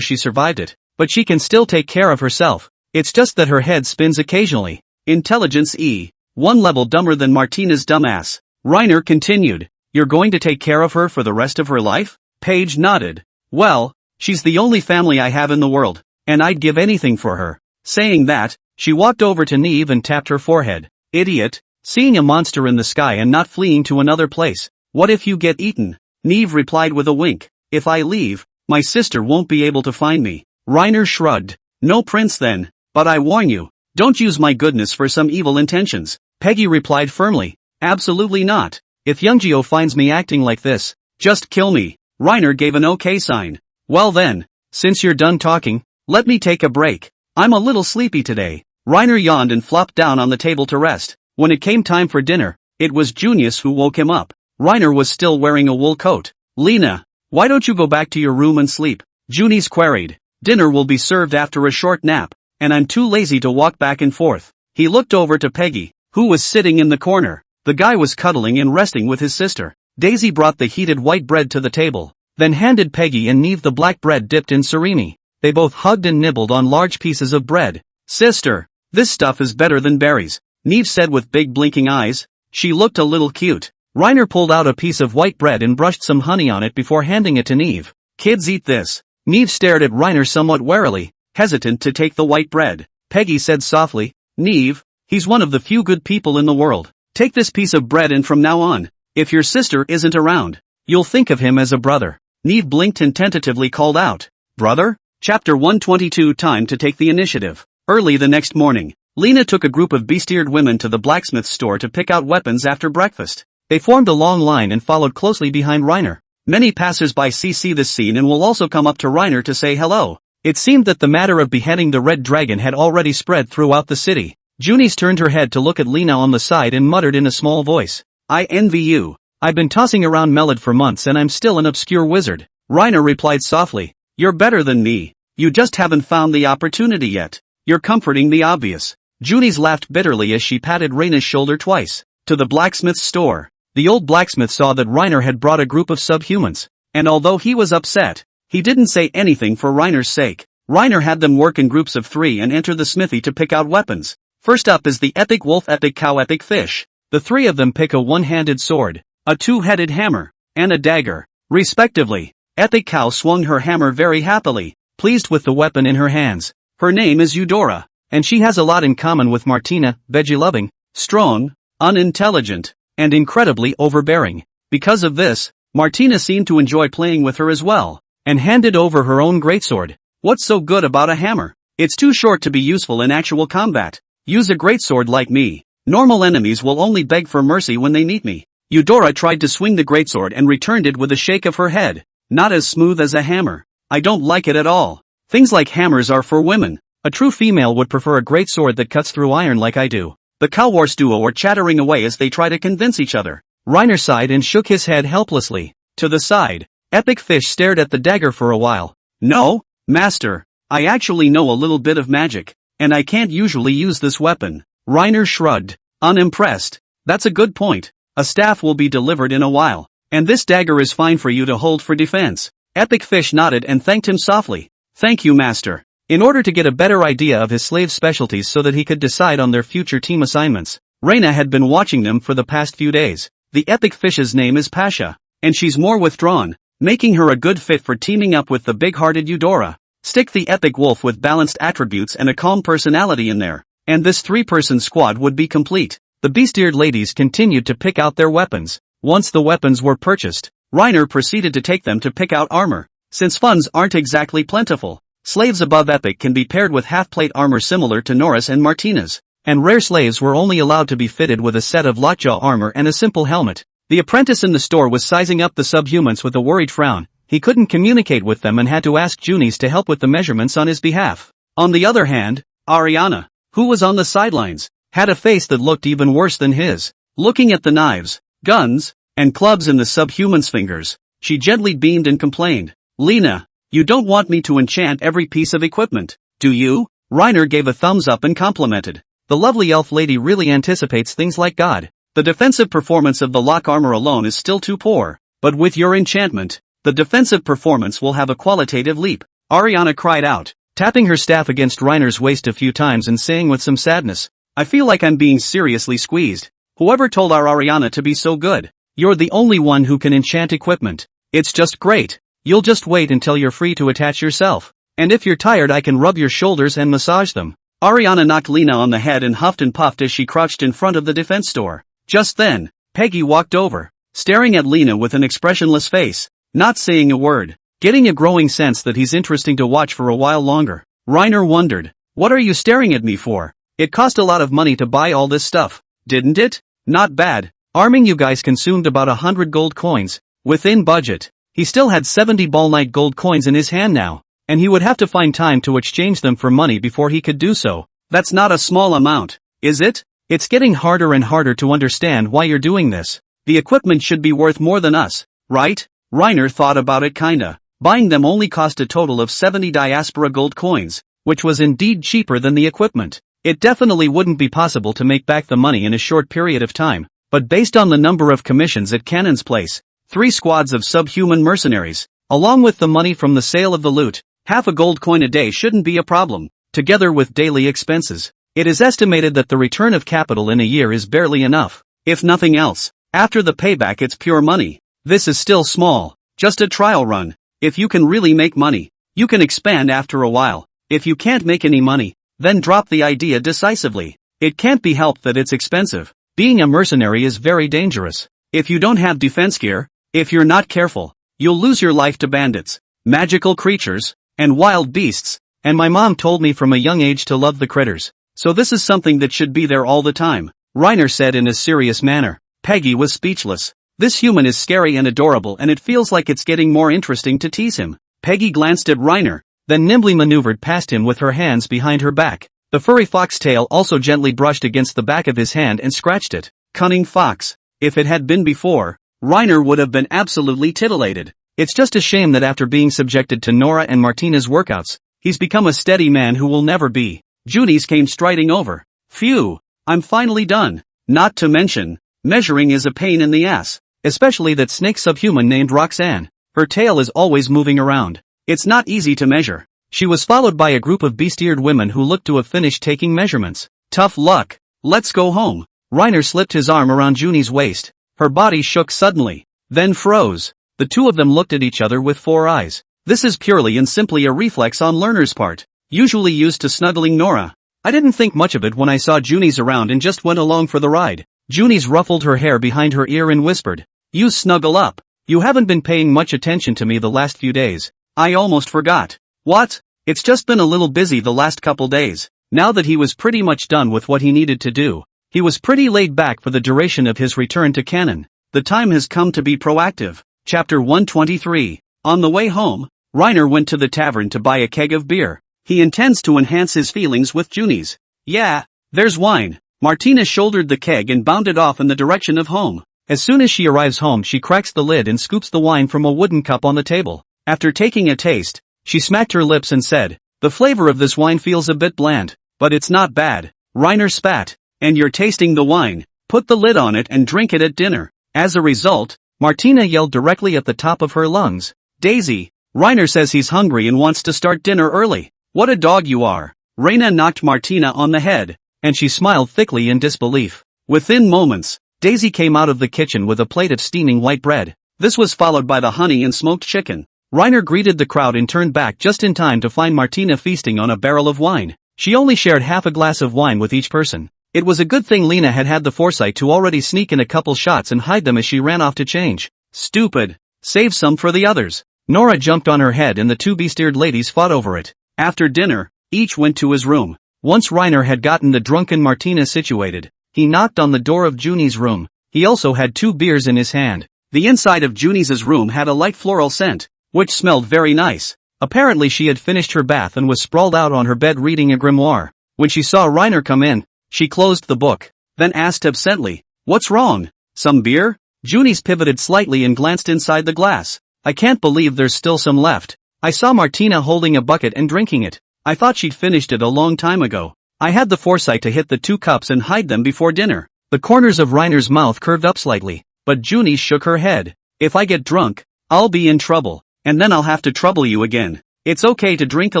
she survived it. But she can still take care of herself. It's just that her head spins occasionally. Intelligence E. 1 level dumber than Martina's dumbass. Reiner continued. You're going to take care of her for the rest of her life? Paige nodded. Well, She's the only family I have in the world, and I'd give anything for her. Saying that, she walked over to Neve and tapped her forehead. Idiot, seeing a monster in the sky and not fleeing to another place. What if you get eaten? Neve replied with a wink. If I leave, my sister won't be able to find me. Reiner shrugged. No prince then, but I warn you, don't use my goodness for some evil intentions. Peggy replied firmly. Absolutely not. If Youngjio finds me acting like this, just kill me. Reiner gave an okay sign. Well then, since you're done talking, let me take a break. I'm a little sleepy today. Reiner yawned and flopped down on the table to rest. When it came time for dinner, it was Junis who woke him up. Reiner was still wearing a wool coat. Lena, why don't you go back to your room and sleep? Junis queried. Dinner will be served after a short nap, and I'm too lazy to walk back and forth. He looked over to Peggy, who was sitting in the corner. The guy was cuddling and resting with his sister. Daisy brought the heated white bread to the table, then handed Peggy and Neve the black bread dipped in surimi. They both hugged and nibbled on large pieces of bread. Sister, this stuff is better than berries, Neve said with big blinking eyes. She looked a little cute. Reiner pulled out a piece of white bread and brushed some honey on it before handing it to Neve. Kids eat this. Neve stared at Reiner somewhat warily, hesitant to take the white bread. Peggy said softly, Neve, he's one of the few good people in the world. Take this piece of bread and from now on, if your sister isn't around, you'll think of him as a brother. Neve blinked and tentatively called out, Brother? Chapter 122. Time to take the initiative. Early the next morning, Lena took a group of beast-eared women to the blacksmith store to pick out weapons after breakfast. They formed a long line and followed closely behind Reiner. Many passers-by see this scene and will also come up to Reiner to say hello. It seemed that the matter of beheading the red dragon had already spread throughout the city. Junis turned her head to look at Lena on the side and muttered in a small voice, I envy you. I've been tossing around Melod for months and I'm still an obscure wizard. Reiner replied softly, You're better than me. You just haven't found the opportunity yet. You're comforting the obvious. Junis laughed bitterly as she patted Reina's shoulder twice. To the blacksmith's store. The old blacksmith saw that Reiner had brought a group of subhumans, and although he was upset, he didn't say anything for Reiner's sake. Reiner had them work in groups of 3 and enter the smithy to pick out weapons. First up is the epic wolf, epic cow, epic fish. The 3 of them pick a one-handed sword, a two-headed hammer, and a dagger, respectively. Epic cow swung her hammer very happily, pleased with the weapon in her hands. Her name is Eudora, and she has a lot in common with Martina, veggie-loving, strong, unintelligent, and incredibly overbearing. Because of this, Martina seemed to enjoy playing with her as well, and handed over her own greatsword. What's so good about a hammer? It's too short to be useful in actual combat. Use a greatsword like me. Normal enemies will only beg for mercy when they meet me. Eudora tried to swing the greatsword and returned it with a shake of her head. Not as smooth as a hammer. I don't like it at all. Things like hammers are for women. A true female would prefer a greatsword that cuts through iron like I do. The Cowhorse duo are chattering away as they try to convince each other. Reiner sighed and shook his head helplessly. To the side, Epic Fish stared at the dagger for a while. No, Master, I actually know a little bit of magic, and I can't usually use this weapon. Reiner shrugged, unimpressed. That's a good point. A staff will be delivered in a while, and this dagger is fine for you to hold for defense. Epic Fish nodded and thanked him softly. Thank you, Master. In order to get a better idea of his slave's specialties so that he could decide on their future team assignments, Reina had been watching them for the past few days. The Epic Fish's name is Pasha, and she's more withdrawn, making her a good fit for teaming up with the big-hearted Eudora. Stick the Epic Wolf with balanced attributes and a calm personality in there, and this 3-person squad would be complete. The beast-eared ladies continued to pick out their weapons. Once the weapons were purchased, Reiner proceeded to take them to pick out armor. Since funds aren't exactly plentiful, slaves above epic can be paired with half-plate armor similar to Nora's and Martina's, and rare slaves were only allowed to be fitted with a set of lockjaw armor and a simple helmet. The apprentice in the store was sizing up the subhumans with a worried frown. He couldn't communicate with them and had to ask Junis to help with the measurements on his behalf. On the other hand, Ariana, who was on the sidelines, had a face that looked even worse than his. Looking at the knives, guns, and clubs in the subhuman's fingers, she gently beamed and complained, Lena, you don't want me to enchant every piece of equipment, do you? Reiner gave a thumbs up and complimented. The lovely elf lady really anticipates things like God. The defensive performance of the lock armor alone is still too poor, but with your enchantment, the defensive performance will have a qualitative leap. Ariana cried out, tapping her staff against Reiner's waist a few times and saying with some sadness, I feel like I'm being seriously squeezed. Whoever told our Ariana to be so good? You're the only one who can enchant equipment. It's just great. You'll just wait until you're free to attach yourself. And if you're tired I can rub your shoulders and massage them. Ariana knocked Lena on the head and huffed and puffed as she crouched in front of the defense store. Just then, Peggy walked over, staring at Lena with an expressionless face, not saying a word, getting a growing sense that he's interesting to watch for a while longer. Reiner wondered, what are you staring at me for? It cost a lot of money to buy all this stuff, didn't it? Not bad. Arming you guys consumed about 100 gold coins, within budget. He still had 70 Ball Knight gold coins in his hand now, and he would have to find time to exchange them for money before he could do so. That's not a small amount, is it? It's getting harder and harder to understand why you're doing this. The equipment should be worth more than us, right? Reiner thought about it kinda. Buying them only cost a total of 70 diaspora gold coins, which was indeed cheaper than the equipment. It definitely wouldn't be possible to make back the money in a short period of time, but based on the number of commissions at Cannon's place, 3 squads of subhuman mercenaries, along with the money from the sale of the loot, half a gold coin a day shouldn't be a problem, together with daily expenses. It is estimated that the return of capital in a year is barely enough. If nothing else, after the payback it's pure money. This is still small, just a trial run. If you can really make money, you can expand after a while. If you can't make any money, then drop the idea decisively. It can't be helped that it's expensive. Being a mercenary is very dangerous. If you don't have defense gear, if you're not careful, you'll lose your life to bandits, magical creatures, and wild beasts, and my mom told me from a young age to love the critters. So this is something that should be there all the time, Reiner said in a serious manner. Peggy was speechless. This human is scary and adorable and it feels like it's getting more interesting to tease him. Peggy glanced at Reiner, then nimbly maneuvered past him with her hands behind her back. The furry fox tail also gently brushed against the back of his hand and scratched it. Cunning fox. If it had been before, Reiner would have been absolutely titillated. It's just a shame that after being subjected to Nora and Martina's workouts, he's become a steady man who will never be. Junis came striding over. Phew, I'm finally done. Not to mention, measuring is a pain in the ass, especially that snake subhuman named Roxanne. Her tail is always moving around. It's not easy to measure. She was followed by a group of beast-eared women who looked to have finished taking measurements. Tough luck. Let's go home. Reiner slipped his arm around Junie's waist. Her body shook suddenly, then froze. The two of them looked at each other with 4 eyes. This is purely and simply a reflex on Lerner's part, usually used to snuggling Nora. I didn't think much of it when I saw Junis around and just went along for the ride. Junis ruffled her hair behind her ear and whispered, "You snuggle up. You haven't been paying much attention to me the last few days. I almost forgot." What? It's just been a little busy the last couple days. Now that he was pretty much done with what he needed to do, he was pretty laid back for the duration of his return to Cannon. The time has come to be proactive. Chapter 123. On the way home, Reiner went to the tavern to buy a keg of beer. He intends to enhance his feelings with Junis. Yeah, there's wine. Martina shouldered the keg and bounded off in the direction of home. As soon as she arrives home she cracks the lid and scoops the wine from a wooden cup on the table. After taking a taste, she smacked her lips and said, "The flavor of this wine feels a bit bland, but it's not bad." Reiner spat. "And you're tasting the wine. Put the lid on it and drink it at dinner." As a result, Martina yelled directly at the top of her lungs, "Daisy, Reiner says he's hungry and wants to start dinner early. What a dog you are." Reina knocked Martina on the head, and she smiled thickly in disbelief. Within moments, Daisy came out of the kitchen with a plate of steaming white bread. This was followed by the honey and smoked chicken. Reiner greeted the crowd and turned back just in time to find Martina feasting on a barrel of wine. She only shared half a glass of wine with each person. It was a good thing Lena had had the foresight to already sneak in a couple shots and hide them as she ran off to change. Stupid. Save some for the others. Nora jumped on her head and the two beast-eared ladies fought over it. After dinner, each went to his room. Once Reiner had gotten the drunken Martina situated, he knocked on the door of Junie's room. He also had 2 beers in his hand. The inside of Junie's room had a light floral scent, which smelled very nice. Apparently she had finished her bath and was sprawled out on her bed reading a grimoire. When she saw Reiner come in, she closed the book, then asked absently, "What's wrong? Some beer?" Junis pivoted slightly and glanced inside the glass. "I can't believe there's still some left. I saw Martina holding a bucket and drinking it. I thought she'd finished it a long time ago. I had the foresight to hit the 2 cups and hide them before dinner." The corners of Reiner's mouth curved up slightly, but Junis shook her head. "If I get drunk, I'll be in trouble, and then I'll have to trouble you again. It's okay to drink a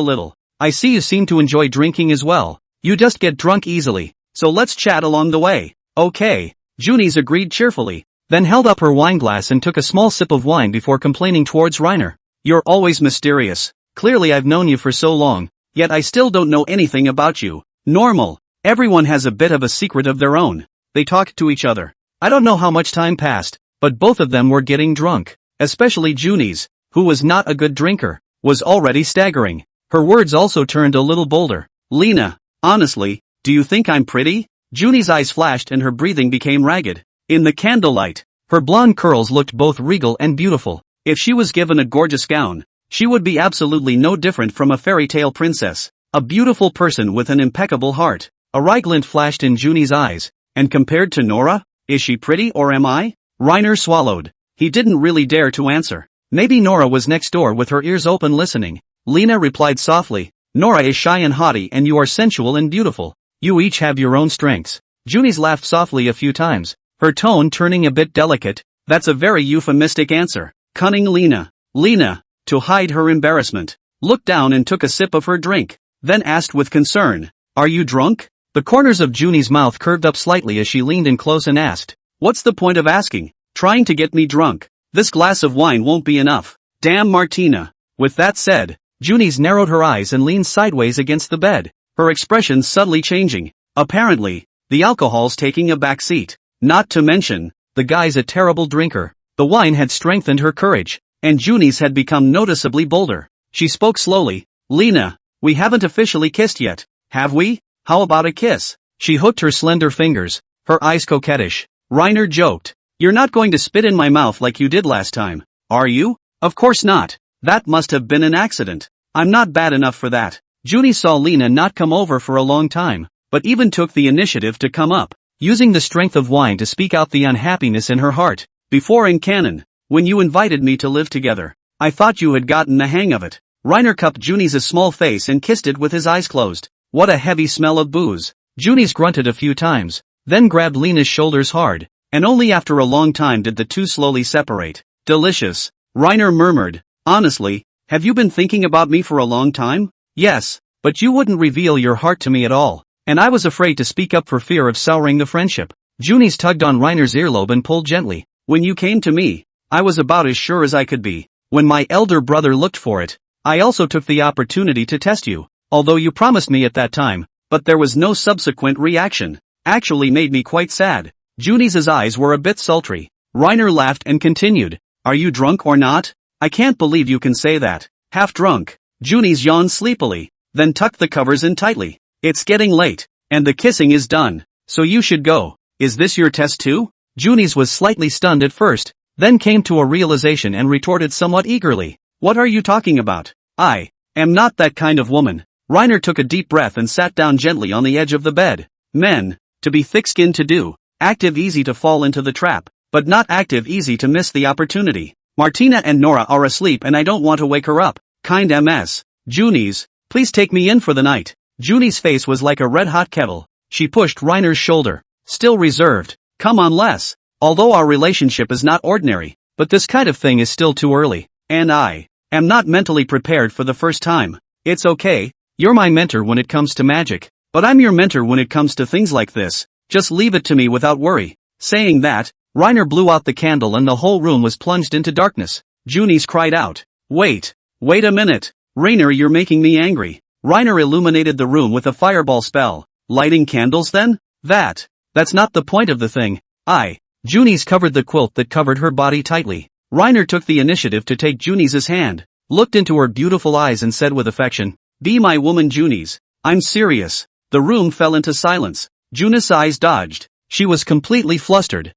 little. I see you seem to enjoy drinking as well. You just get drunk easily, so let's chat along the way." "Okay." Junis agreed cheerfully, then held up her wine glass and took a small sip of wine before complaining towards Reiner. You're always mysterious. Clearly I've known you for so long, yet I still don't know anything about you. Normal. Everyone has a bit of a secret of their own. They talked to each other. I don't know how much time passed, but both of them were getting drunk. Especially Junis, who was not a good drinker, was already staggering. Her words also turned a little bolder. Lena, honestly, do you think I'm pretty? Junie's eyes flashed and her breathing became ragged. In the candlelight, her blonde curls looked both regal and beautiful. If she was given a gorgeous gown, she would be absolutely no different from a fairy tale princess. A beautiful person with an impeccable heart. A wry glint flashed in Junie's eyes. And compared to Nora, is she pretty or am I? Reiner swallowed. He didn't really dare to answer. Maybe Nora was next door with her ears open listening. Lena replied softly, Nora is shy and haughty and you are sensual and beautiful. You each have your own strengths. Junis laughed softly a few times, her tone turning a bit delicate. That's a very euphemistic answer. Cunning Lena. Lena, to hide her embarrassment, looked down and took a sip of her drink, then asked with concern, are you drunk? The corners of Junie's mouth curved up slightly as she leaned in close and asked, what's the point of asking? Trying to get me drunk. This glass of wine won't be enough. Damn Martina. With that said, Junis narrowed her eyes and leaned sideways against the bed, her expression subtly changing. Apparently, the alcohol's taking a back seat. Not to mention, the guy's a terrible drinker. The wine had strengthened her courage, and Junis had become noticeably bolder. She spoke slowly, Lena, we haven't officially kissed yet, have we? How about a kiss? She hooked her slender fingers, her eyes coquettish. Reiner joked, you're not going to spit in my mouth like you did last time, are you? Of course not. That must have been an accident. I'm not bad enough for that. Junie saw Lena not come over for a long time, but even took the initiative to come up, using the strength of wine to speak out the unhappiness in her heart. Before in canon, when you invited me to live together, I thought you had gotten the hang of it. Reiner cupped Junie's small face and kissed it with his eyes closed. What a heavy smell of booze. Junis grunted a few times, then grabbed Lena's shoulders hard, and only after a long time did the two slowly separate. Delicious. Reiner murmured, honestly, have you been thinking about me for a long time? Yes, but you wouldn't reveal your heart to me at all, and I was afraid to speak up for fear of souring the friendship. Junis tugged on Reiner's earlobe and pulled gently. When you came to me, I was about as sure as I could be. When my elder brother looked for it, I also took the opportunity to test you. Although you promised me at that time, but there was no subsequent reaction. Actually made me quite sad. Junis's eyes were a bit sultry. Reiner laughed and continued, are you drunk or not? I can't believe you can say that. Half drunk. Junis yawned sleepily, then tucked the covers in tightly. It's getting late, and the kissing is done, so you should go. Is this your test too? Junis was slightly stunned at first, then came to a realization and retorted somewhat eagerly. What are you talking about? I am not that kind of woman. Reiner took a deep breath and sat down gently on the edge of the bed. Men, to be thick-skinned to do, active easy to fall into the trap, but not active easy to miss the opportunity. Martina and Nora are asleep and I don't want to wake her up. Kind MS. Junis, please take me in for the night. Junie's face was like a red-hot kettle. She pushed Reiner's shoulder, still reserved. Come on Les. Although our relationship is not ordinary, but this kind of thing is still too early, and I am not mentally prepared for the first time. It's okay. You're my mentor when it comes to magic, but I'm your mentor when it comes to things like this. Just leave it to me without worry. Saying that, Reiner blew out the candle and the whole room was plunged into darkness. Junis cried out, wait a minute. Reiner, you're making me angry. Reiner illuminated the room with a fireball spell. Lighting candles then? That's not the point of the thing. Junis covered the quilt that covered her body tightly. Reiner took the initiative to take Junis's hand, looked into her beautiful eyes and said with affection, be my woman Junis. I'm serious. The room fell into silence. Junis' eyes dodged. She was completely flustered.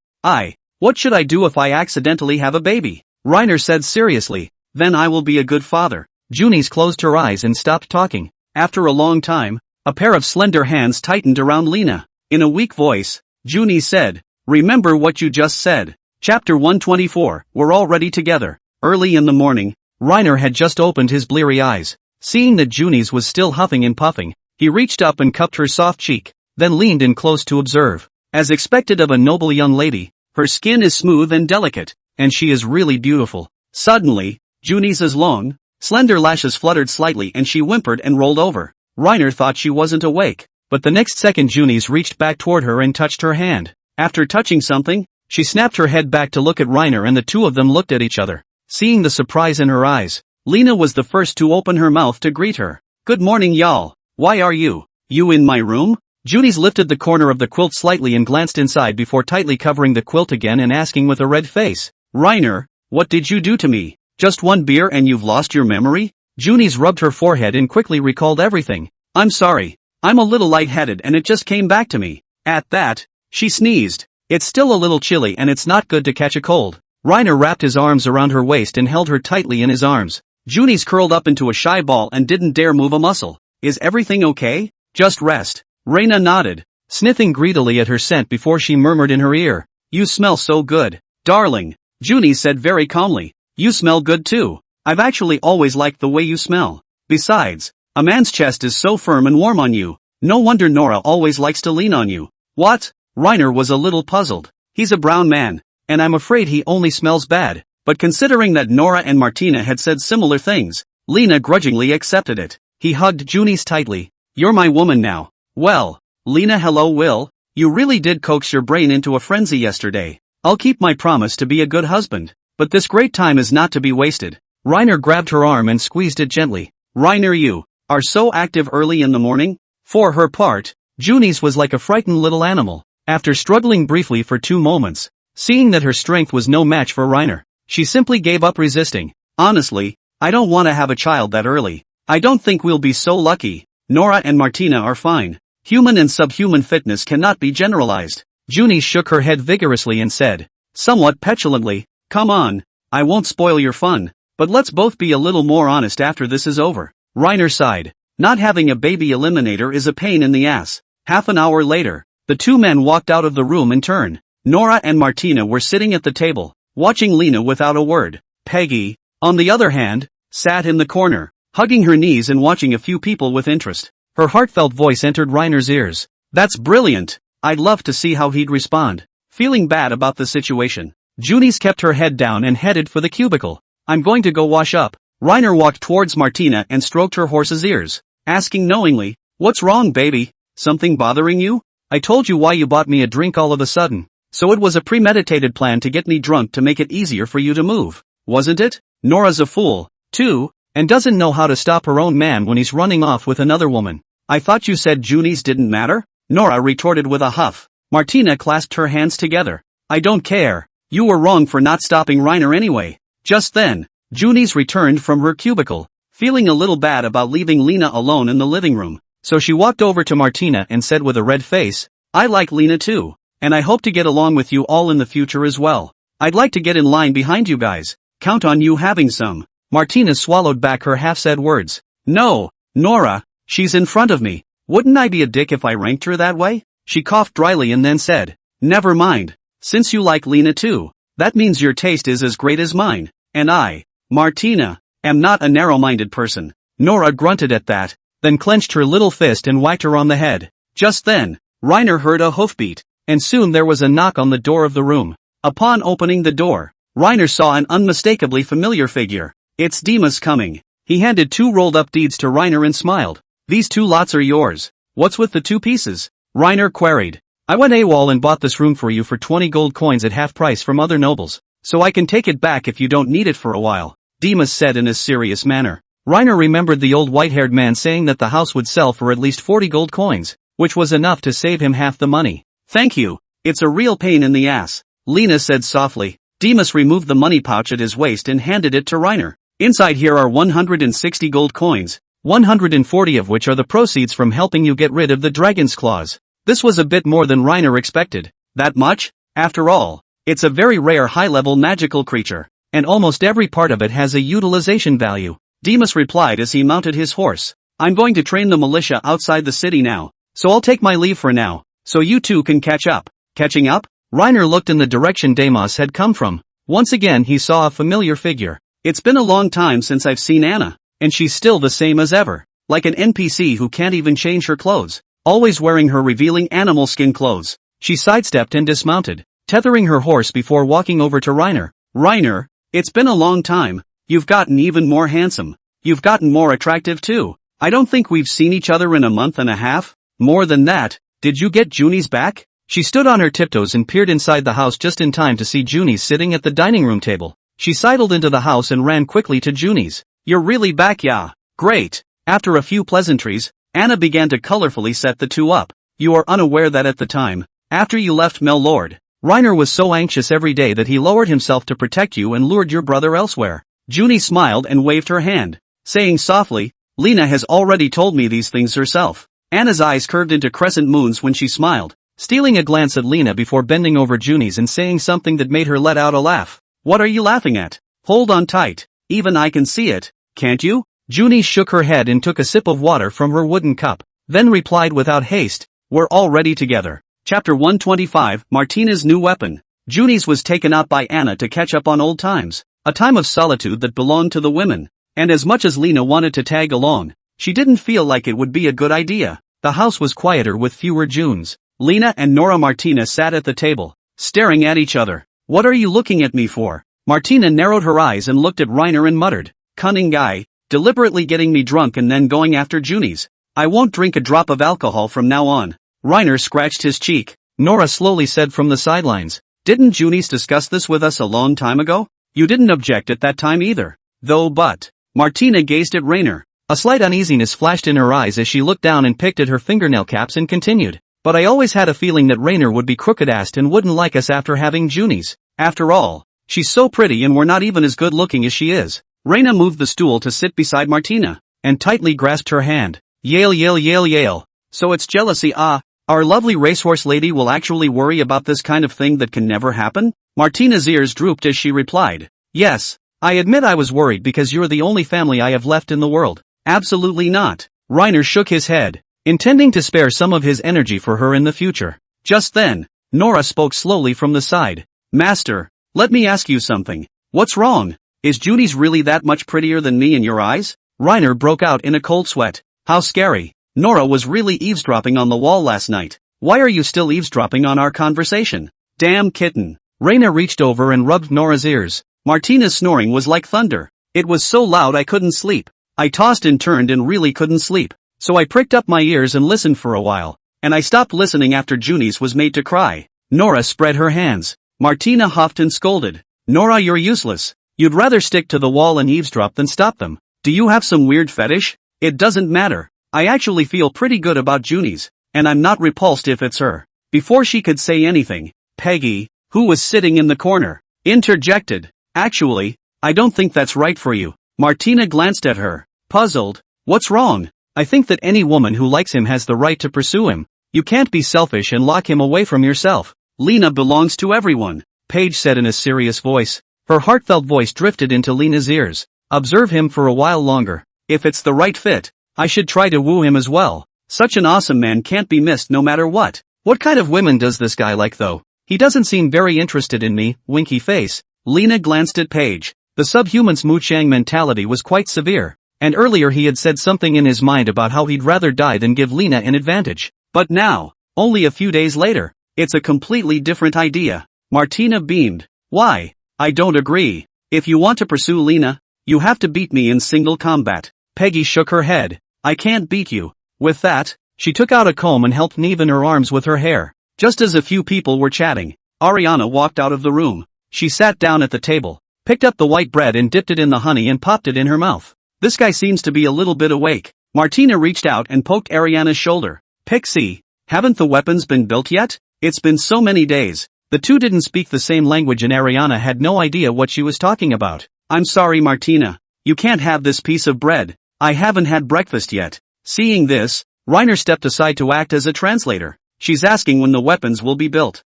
What should I do if I accidentally have a baby? Reiner said seriously. Then I will be a good father. Junis closed her eyes and stopped talking. After a long time, a pair of slender hands tightened around Lena. In a weak voice, Junis said, remember what you just said. Chapter 124, we're already together. Early in the morning, Reiner had just opened his bleary eyes. Seeing that Junis was still huffing and puffing, he reached up and cupped her soft cheek, then leaned in close to observe. As expected of a noble young lady, her skin is smooth and delicate, and she is really beautiful. Suddenly, Junis's long, slender lashes fluttered slightly and she whimpered and rolled over. Reiner thought she wasn't awake, but the next second Junis reached back toward her and touched her hand. After touching something, she snapped her head back to look at Reiner and the two of them looked at each other. Seeing the surprise in her eyes, Lena was the first to open her mouth to greet her. Good morning y'all. Why are you in my room? Junis lifted the corner of the quilt slightly and glanced inside before tightly covering the quilt again and asking with a red face. Reiner, what did you do to me? Just one beer and you've lost your memory? Junis rubbed her forehead and quickly recalled everything. I'm sorry. I'm a little lightheaded and it just came back to me. At that, she sneezed. It's still a little chilly and it's not good to catch a cold. Reiner wrapped his arms around her waist and held her tightly in his arms. Junis curled up into a shy ball and didn't dare move a muscle. Is everything okay? Just rest. Reina nodded, sniffing greedily at her scent before she murmured in her ear. You smell so good. Darling. Junis said very calmly. You smell good too. I've actually always liked the way you smell. Besides, a man's chest is so firm and warm on you. No wonder Nora always likes to lean on you. What? Reiner was a little puzzled. He's a brown man, and I'm afraid he only smells bad. But considering that Nora and Martina had said similar things, Lena grudgingly accepted it. He hugged Junis tightly. You're my woman now. Well, Lena, hello Will. You really did coax your brain into a frenzy yesterday. I'll keep my promise to be a good husband. But this great time is not to be wasted. Reiner grabbed her arm and squeezed it gently. Reiner, you are so active early in the morning? For her part, Junis was like a frightened little animal. After struggling briefly for 2 moments, seeing that her strength was no match for Reiner, she simply gave up resisting. Honestly, I don't want to have a child that early. I don't think we'll be so lucky. Nora and Martina are fine. Human and subhuman fitness cannot be generalized. Junis shook her head vigorously and said, somewhat petulantly, come on, I won't spoil your fun, but let's both be a little more honest after this is over. Reiner sighed. Not having a baby eliminator is a pain in the ass. Half an hour later, the two men walked out of the room in turn. Nora and Martina were sitting at the table, watching Lena without a word. Peggy, on the other hand, sat in the corner, hugging her knees and watching a few people with interest. Her heartfelt voice entered Reiner's ears. That's brilliant. I'd love to see how he'd respond. Feeling bad about the situation, Junis kept her head down and headed for the cubicle. I'm going to go wash up. Reiner walked towards Martina and stroked her horse's ears, asking knowingly, what's wrong, baby? Something bothering you? I told you why you bought me a drink all of a sudden. So it was a premeditated plan to get me drunk to make it easier for you to move, wasn't it? Nora's a fool, too, and doesn't know how to stop her own man when he's running off with another woman. I thought you said Junis didn't matter? Nora retorted with a huff. Martina clasped her hands together. I don't care. You were wrong for not stopping Reiner anyway. Just then, Junis returned from her cubicle, feeling a little bad about leaving Lena alone in the living room. So she walked over to Martina and said with a red face, I like Lena too, and I hope to get along with you all in the future as well. I'd like to get in line behind you guys. Count on you having some. Martina swallowed back her half-said words. No, Nora, she's in front of me. Wouldn't I be a dick if I ranked her that way? She coughed dryly and then said, never mind. Since you like Lena too, that means your taste is as great as mine, and I, Martina, am not a narrow-minded person. Nora grunted at that, then clenched her little fist and whacked her on the head. Just then, Reiner heard a hoofbeat, and soon there was a knock on the door of the room. Upon opening the door, Reiner saw an unmistakably familiar figure. It's Demas coming. He handed 2 rolled-up deeds to Reiner and smiled. These 2 lots are yours. What's with the 2 pieces? Reiner queried. I went AWOL and bought this room for you for 20 gold coins at half price from other nobles, so I can take it back if you don't need it for a while, Demas said in a serious manner. Reiner remembered the old white-haired man saying that the house would sell for at least 40 gold coins, which was enough to save him half the money. Thank you. It's a real pain in the ass, Lena said softly. Demas removed the money pouch at his waist and handed it to Reiner. Inside here are 160 gold coins, 140 of which are the proceeds from helping you get rid of the dragon's claws. This was a bit more than Reiner expected. That much? After all, it's a very rare high-level magical creature, and almost every part of it has a utilization value. Demas replied as he mounted his horse. I'm going to train the militia outside the city now, so I'll take my leave for now, so you two can catch up. Catching up? Reiner looked in the direction Demas had come from. Once again he saw a familiar figure. It's been a long time since I've seen Anna, and she's still the same as ever, like an NPC who can't even change her clothes, always wearing her revealing animal skin clothes. She sidestepped and dismounted, tethering her horse before walking over to Reiner. Reiner, it's been a long time. You've gotten even more handsome. You've gotten more attractive too. I don't think we've seen each other in a month and a half. More than that, did you get Junis back? She stood on her tiptoes and peered inside the house just in time to see Junis sitting at the dining room table. She sidled into the house and ran quickly to Junis. you're really back, yeah. Great. After a few pleasantries, Anna began to colorfully set the two up. You are unaware that at the time, after you left Lord, Reiner was so anxious every day that he lowered himself to protect you and lured your brother elsewhere. Junie smiled and waved her hand, saying softly, Lena has already told me these things herself. Anna's eyes curved into crescent moons when she smiled, stealing a glance at Lena before bending over Junie's and saying something that made her let out a laugh. What are you laughing at? Hold on tight. Even I can see it, can't you? Junie shook her head and took a sip of water from her wooden cup, then replied without haste, we're already together. Chapter 125, Martina's New Weapon. Junis was taken out by Anna to catch up on old times, a time of solitude that belonged to the women, and as much as Lena wanted to tag along, she didn't feel like it would be a good idea. The house was quieter with fewer Junes. Lena and Nora Martina sat at the table, staring at each other. What are you looking at me for? Martina narrowed her eyes and looked at Reiner and muttered, cunning guy, deliberately getting me drunk and then going after Junis. I won't drink a drop of alcohol from now on. Reiner scratched his cheek. Nora slowly said from the sidelines, didn't Junis discuss this with us a long time ago? You didn't object at that time either. Though but. Martina gazed at Reiner. A slight uneasiness flashed in her eyes as she looked down and picked at her fingernail caps and continued. But I always had a feeling that Reiner would be crooked-assed and wouldn't like us after having Junis. After all, she's so pretty and we're not even as good looking as she is. Reina moved the stool to sit beside Martina, and tightly grasped her hand. Yale. So it's jealousy, ah? Our lovely racehorse lady will actually worry about this kind of thing that can never happen? Martina's ears drooped as she replied. Yes, I admit I was worried because you're the only family I have left in the world. Absolutely not. Reiner shook his head, intending to spare some of his energy for her in the future. Just then, Nora spoke slowly from the side. Master, let me ask you something. What's wrong? Is Junis really that much prettier than me in your eyes? Reiner broke out in a cold sweat. How scary. Nora was really eavesdropping on the wall last night. Why are you still eavesdropping on our conversation? Damn kitten. Reina reached over and rubbed Nora's ears. Martina's snoring was like thunder. It was so loud I couldn't sleep. I tossed and turned and really couldn't sleep. So I pricked up my ears and listened for a while. And I stopped listening after Junis was made to cry. Nora spread her hands. Martina huffed and scolded. Nora, you're useless. You'd rather stick to the wall and eavesdrop than stop them. Do you have some weird fetish? It doesn't matter. I actually feel pretty good about Junis, and I'm not repulsed if it's her. Before she could say anything, Peggy, who was sitting in the corner, interjected. Actually, I don't think that's right for you. Martina glanced at her, puzzled. What's wrong? I think that any woman who likes him has the right to pursue him. You can't be selfish and lock him away from yourself. Lena belongs to everyone, Paige said in a serious voice. Her heartfelt voice drifted into Lena's ears. Observe him for a while longer. If it's the right fit, I should try to woo him as well. Such an awesome man can't be missed no matter what. What kind of women does this guy like though? He doesn't seem very interested in me, winky face. Lena glanced at Paige. The subhuman's Mu-Chang mentality was quite severe, and earlier he had said something in his mind about how he'd rather die than give Lena an advantage. But now, only a few days later, it's a completely different idea. Martina beamed. Why? I don't agree. If you want to pursue Lena, you have to beat me in single combat. Peggy shook her head. I can't beat you. With that, she took out a comb and helped Neve in her arms with her hair. Just as a few people were chatting, Ariana walked out of the room. She sat down at the table, picked up the white bread and dipped it in the honey and popped it in her mouth. This guy seems to be a little bit awake. Martina reached out and poked Ariana's shoulder. Pixie, haven't the weapons been built yet? It's been so many days. The two didn't speak the same language and Ariana had no idea what she was talking about. I'm sorry, Martina. You can't have this piece of bread. I haven't had breakfast yet. Seeing this, Reiner stepped aside to act as a translator. She's asking when the weapons will be built.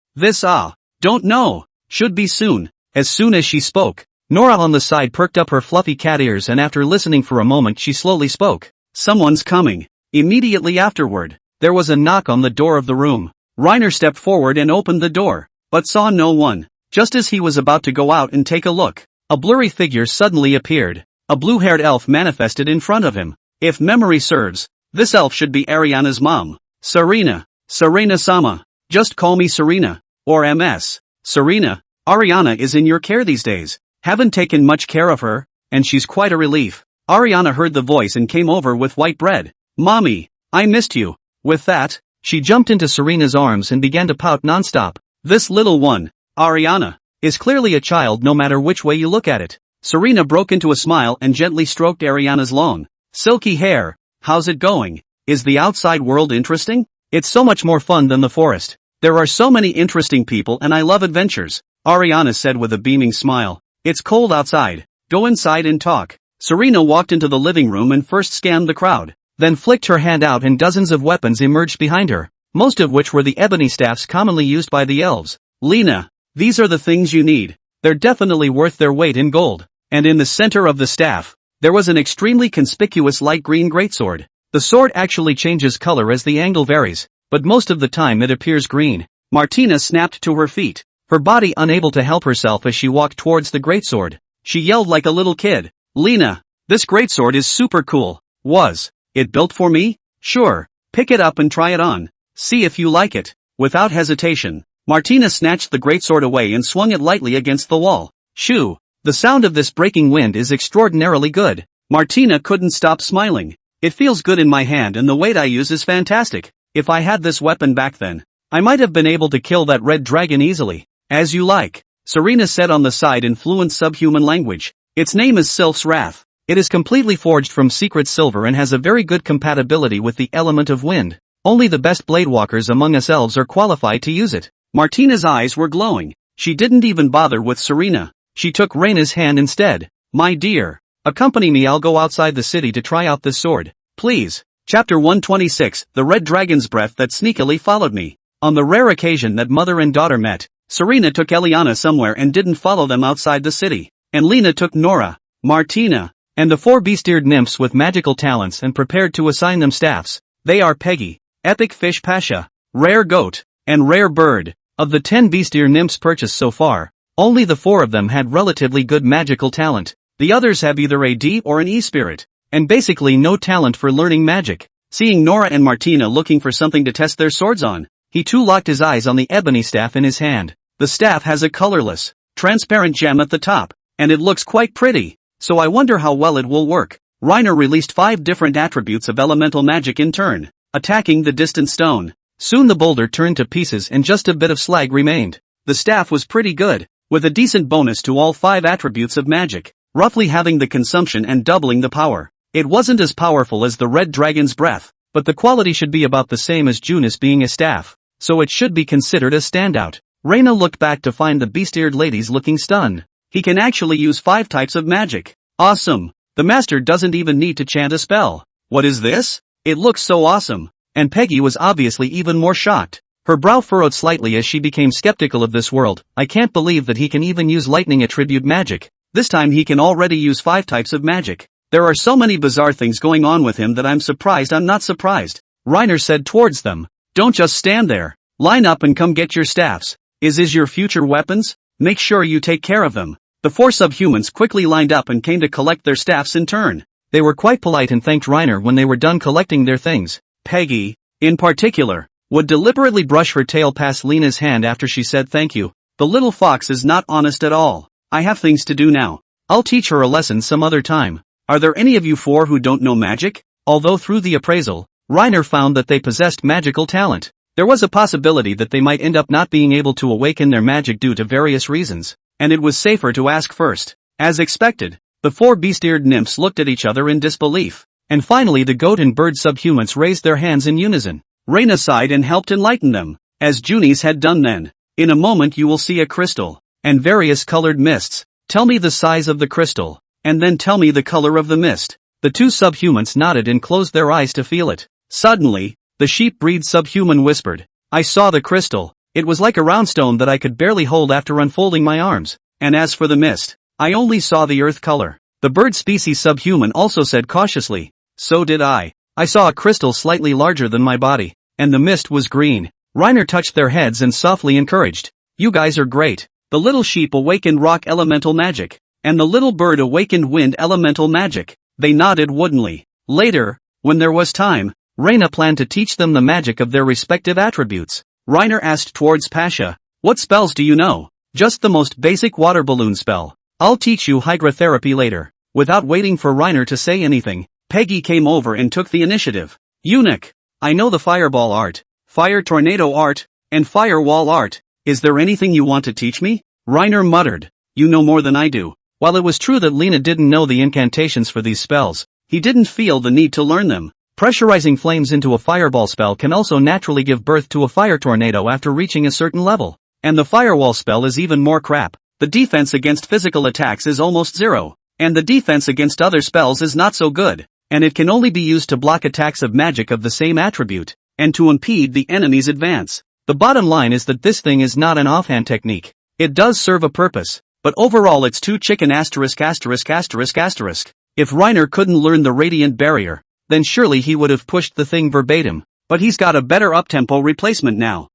Don't know. Should be soon. As soon as she spoke, Nora on the side perked up her fluffy cat ears and after listening for a moment she slowly spoke. Someone's coming. Immediately afterward, there was a knock on the door of the room. Reiner stepped forward and opened the door, but saw no one. Just as he was about to go out and take a look, a blurry figure suddenly appeared. A blue-haired elf manifested in front of him. If memory serves, this elf should be Ariana's mom. Serena-sama. Just call me Serena, or MS. Serena, Ariana is in your care these days. Haven't taken much care of her, and she's quite a relief. Ariana heard the voice and came over with white bread. Mommy, I missed you. With that, she jumped into Serena's arms and began to pout nonstop. This little one, Ariana, is clearly a child no matter which way you look at it. Serena broke into a smile and gently stroked Ariana's long, silky hair. How's it going? Is the outside world interesting? It's so much more fun than the forest. There are so many interesting people and I love adventures, Ariana said with a beaming smile. It's cold outside. Go inside and talk. Serena walked into the living room and first scanned the crowd, then flicked her hand out and dozens of weapons emerged behind her, most of which were the ebony staffs commonly used by the elves. Lena, these are the things you need. They're definitely worth their weight in gold. And in the center of the staff, there was an extremely conspicuous light green greatsword. The sword actually changes color as the angle varies, but most of the time it appears green. Martina snapped to her feet, her body unable to help herself as she walked towards the greatsword. She yelled like a little kid. Lena, this greatsword is super cool. Was it built for me? Sure. Pick it up and try it on. See if you like it. Without hesitation, Martina snatched the greatsword away and swung it lightly against the wall. Shoo! The sound of this breaking wind is extraordinarily good. Martina couldn't stop smiling. It feels good in my hand and the weight I use is fantastic. If I had this weapon back then, I might have been able to kill that red dragon easily. As you like, Serena said on the side in fluent subhuman language. Its name is Sylph's Wrath. It is completely forged from secret silver and has a very good compatibility with the element of wind. Only the best bladewalkers among us elves are qualified to use it. Martina's eyes were glowing. She didn't even bother with Serena. She took Reina's hand instead. My dear, accompany me, I'll go outside the city to try out this sword. Please. Chapter 126, The Red Dragon's Breath That Sneakily Followed Me. On the rare occasion that mother and daughter met, Serena took Eliana somewhere and didn't follow them outside the city. And Lena took Nora, Martina, and the 4 beast-eared nymphs with magical talents and prepared to assign them staffs. They are Peggy, Epic Fish Pasha, Rare Goat, and Rare Bird. Of the 10 beast-ear nymphs purchased so far, only the 4 of them had relatively good magical talent. The others have either a D or an E spirit, and basically no talent for learning magic. Seeing Nora and Martina looking for something to test their swords on, he too locked his eyes on the ebony staff in his hand. The staff has a colorless, transparent gem at the top, and it looks quite pretty, so I wonder how well it will work. Reiner released 5 different attributes of elemental magic in turn, attacking the distant stone. Soon the boulder turned to pieces and just a bit of slag remained. The staff was pretty good, with a decent bonus to all 5 attributes of magic, roughly having the consumption and doubling the power. It wasn't as powerful as the Red Dragon's Breath, but the quality should be about the same as Junis being a staff, so it should be considered a standout. Reina looked back to find the beast-eared ladies looking stunned. He can actually use 5 types of magic. Awesome! The master doesn't even need to chant a spell. What is this? It looks so awesome. And Peggy was obviously even more shocked. Her brow furrowed slightly as she became skeptical of this world. I can't believe that he can even use lightning attribute magic. This time he can already use 5 types of magic. There are so many bizarre things going on with him that I'm surprised I'm not surprised. Reiner said towards them. Don't just stand there. Line up and come get your staffs. Is your future weapons? Make sure you take care of them. The 4 subhumans quickly lined up and came to collect their staffs in turn. They were quite polite and thanked Reiner when they were done collecting their things. Peggy, in particular, would deliberately brush her tail past Lena's hand after she said thank you. The little fox is not honest at all. I have things to do now. I'll teach her a lesson some other time. Are there any of you 4 who don't know magic? Although through the appraisal, Reiner found that they possessed magical talent, there was a possibility that they might end up not being able to awaken their magic due to various reasons, and it was safer to ask first. As expected, the 4 beast-eared nymphs looked at each other in disbelief, and finally the goat and bird subhumans raised their hands in unison. Reina sighed and helped enlighten them, as Junis had done then. In a moment you will see a crystal, and various colored mists. Tell me the size of the crystal, and then tell me the color of the mist. The 2 subhumans nodded and closed their eyes to feel it. Suddenly, the sheep-breed subhuman whispered, I saw the crystal. It was like a round stone that I could barely hold after unfolding my arms. And as for the mist, I only saw the earth color. The bird species subhuman also said cautiously, so did I. I saw a crystal slightly larger than my body, and the mist was green. Reiner touched their heads and softly encouraged, you guys are great. The little sheep awakened rock elemental magic, and the little bird awakened wind elemental magic. They nodded woodenly. Later, when there was time, Reina planned to teach them the magic of their respective attributes. Reiner asked towards Pasha, what spells do you know? Just the most basic water balloon spell. I'll teach you hydrotherapy later. Without waiting for Reiner to say anything, Peggy came over and took the initiative. Eunuch, I know the fireball art, fire tornado art, and firewall art. Is there anything you want to teach me? Reiner muttered. You know more than I do. While it was true that Lena didn't know the incantations for these spells, he didn't feel the need to learn them. Pressurizing flames into a fireball spell can also naturally give birth to a fire tornado after reaching a certain level. And the firewall spell is even more crap. The defense against physical attacks is almost zero. And the defense against other spells is not so good. And it can only be used to block attacks of magic of the same attribute, and to impede the enemy's advance. The bottom line is that this thing is not an offhand technique. It does serve a purpose, but overall it's too chicken asterisk asterisk asterisk asterisk. If Reiner couldn't learn the Radiant Barrier, then surely he would have pushed the thing verbatim. But he's got a better uptempo replacement now.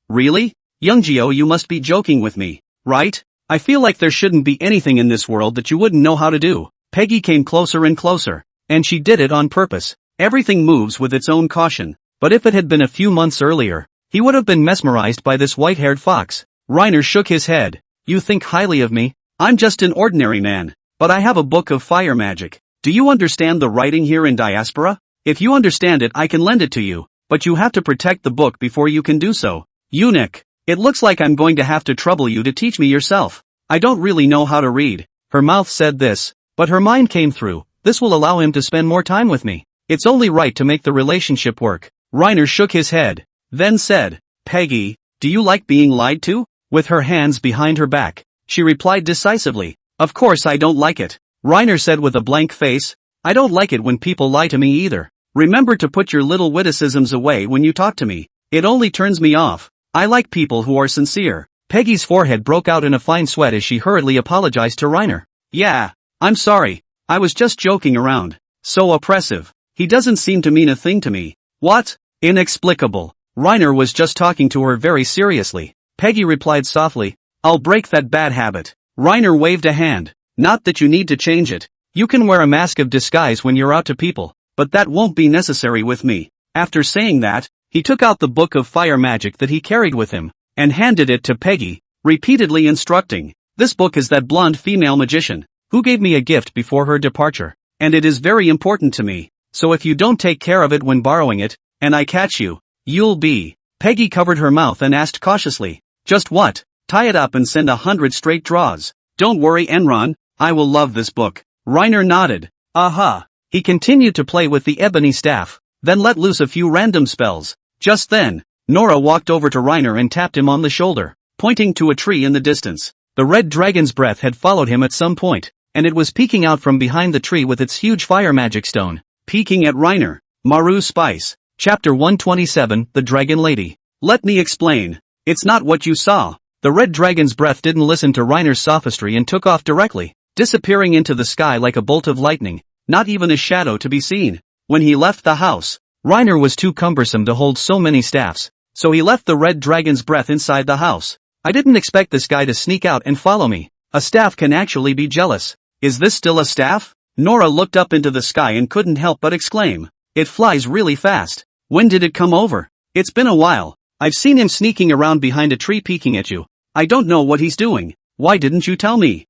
Really? Youngjio, you must be joking with me, right? I feel like there shouldn't be anything in this world that you wouldn't know how to do. Peggy came closer and closer. And she did it on purpose. Everything moves with its own caution. But if it had been a few months earlier, he would have been mesmerized by this white-haired fox. Reiner shook his head. You think highly of me? I'm just an ordinary man. But I have a book of fire magic. Do you understand the writing here in diaspora? If you understand it, I can lend it to you. But you have to protect the book before you can do so. Eunuch. It looks like I'm going to have to trouble you to teach me yourself. I don't really know how to read. Her mouth said this, but her mind came through. This will allow him to spend more time with me. It's only right to make the relationship work. Reiner shook his head, then said, Peggy, do you like being lied to? With her hands behind her back, she replied decisively, Of course I don't like it. Reiner said with a blank face, I don't like it when people lie to me either. Remember to put your little witticisms away when you talk to me. It only turns me off. I like people who are sincere. Peggy's forehead broke out in a fine sweat as she hurriedly apologized to Reiner. Yeah, I'm sorry. I was just joking around. So oppressive. He doesn't seem to mean a thing to me. What? Inexplicable. Reiner was just talking to her very seriously. Peggy replied softly, I'll break that bad habit. Reiner waved a hand. Not that you need to change it. You can wear a mask of disguise when you're out to people, but that won't be necessary with me. After saying that, he took out the book of fire magic that he carried with him, and handed it to Peggy, repeatedly instructing, This book is that blonde female magician, who gave me a gift before her departure, and it is very important to me, so if you don't take care of it when borrowing it, and I catch you, you'll be. Peggy covered her mouth and asked cautiously, Just what? Tie it up and send 100 straight draws. Don't worry Enron, I will love this book. Reiner nodded. Aha. He continued to play with the ebony staff, then let loose a few random spells. Just then, Nora walked over to Reiner and tapped him on the shoulder, pointing to a tree in the distance. The red dragon's breath had followed him at some point, and it was peeking out from behind the tree with its huge fire magic stone, peeking at Reiner. Maru Spice. Chapter 127, The Dragon Lady. Let me explain. It's not what you saw. The red dragon's breath didn't listen to Reiner's sophistry and took off directly, disappearing into the sky like a bolt of lightning, not even a shadow to be seen. When he left the house, Reiner was too cumbersome to hold so many staffs, so he left the red dragon's breath inside the house. I didn't expect this guy to sneak out and follow me. A staff can actually be jealous. Is this still a staff? Nora looked up into the sky and couldn't help but exclaim. It flies really fast. When did it come over? It's been a while. I've seen him sneaking around behind a tree peeking at you. I don't know what he's doing. Why didn't you tell me?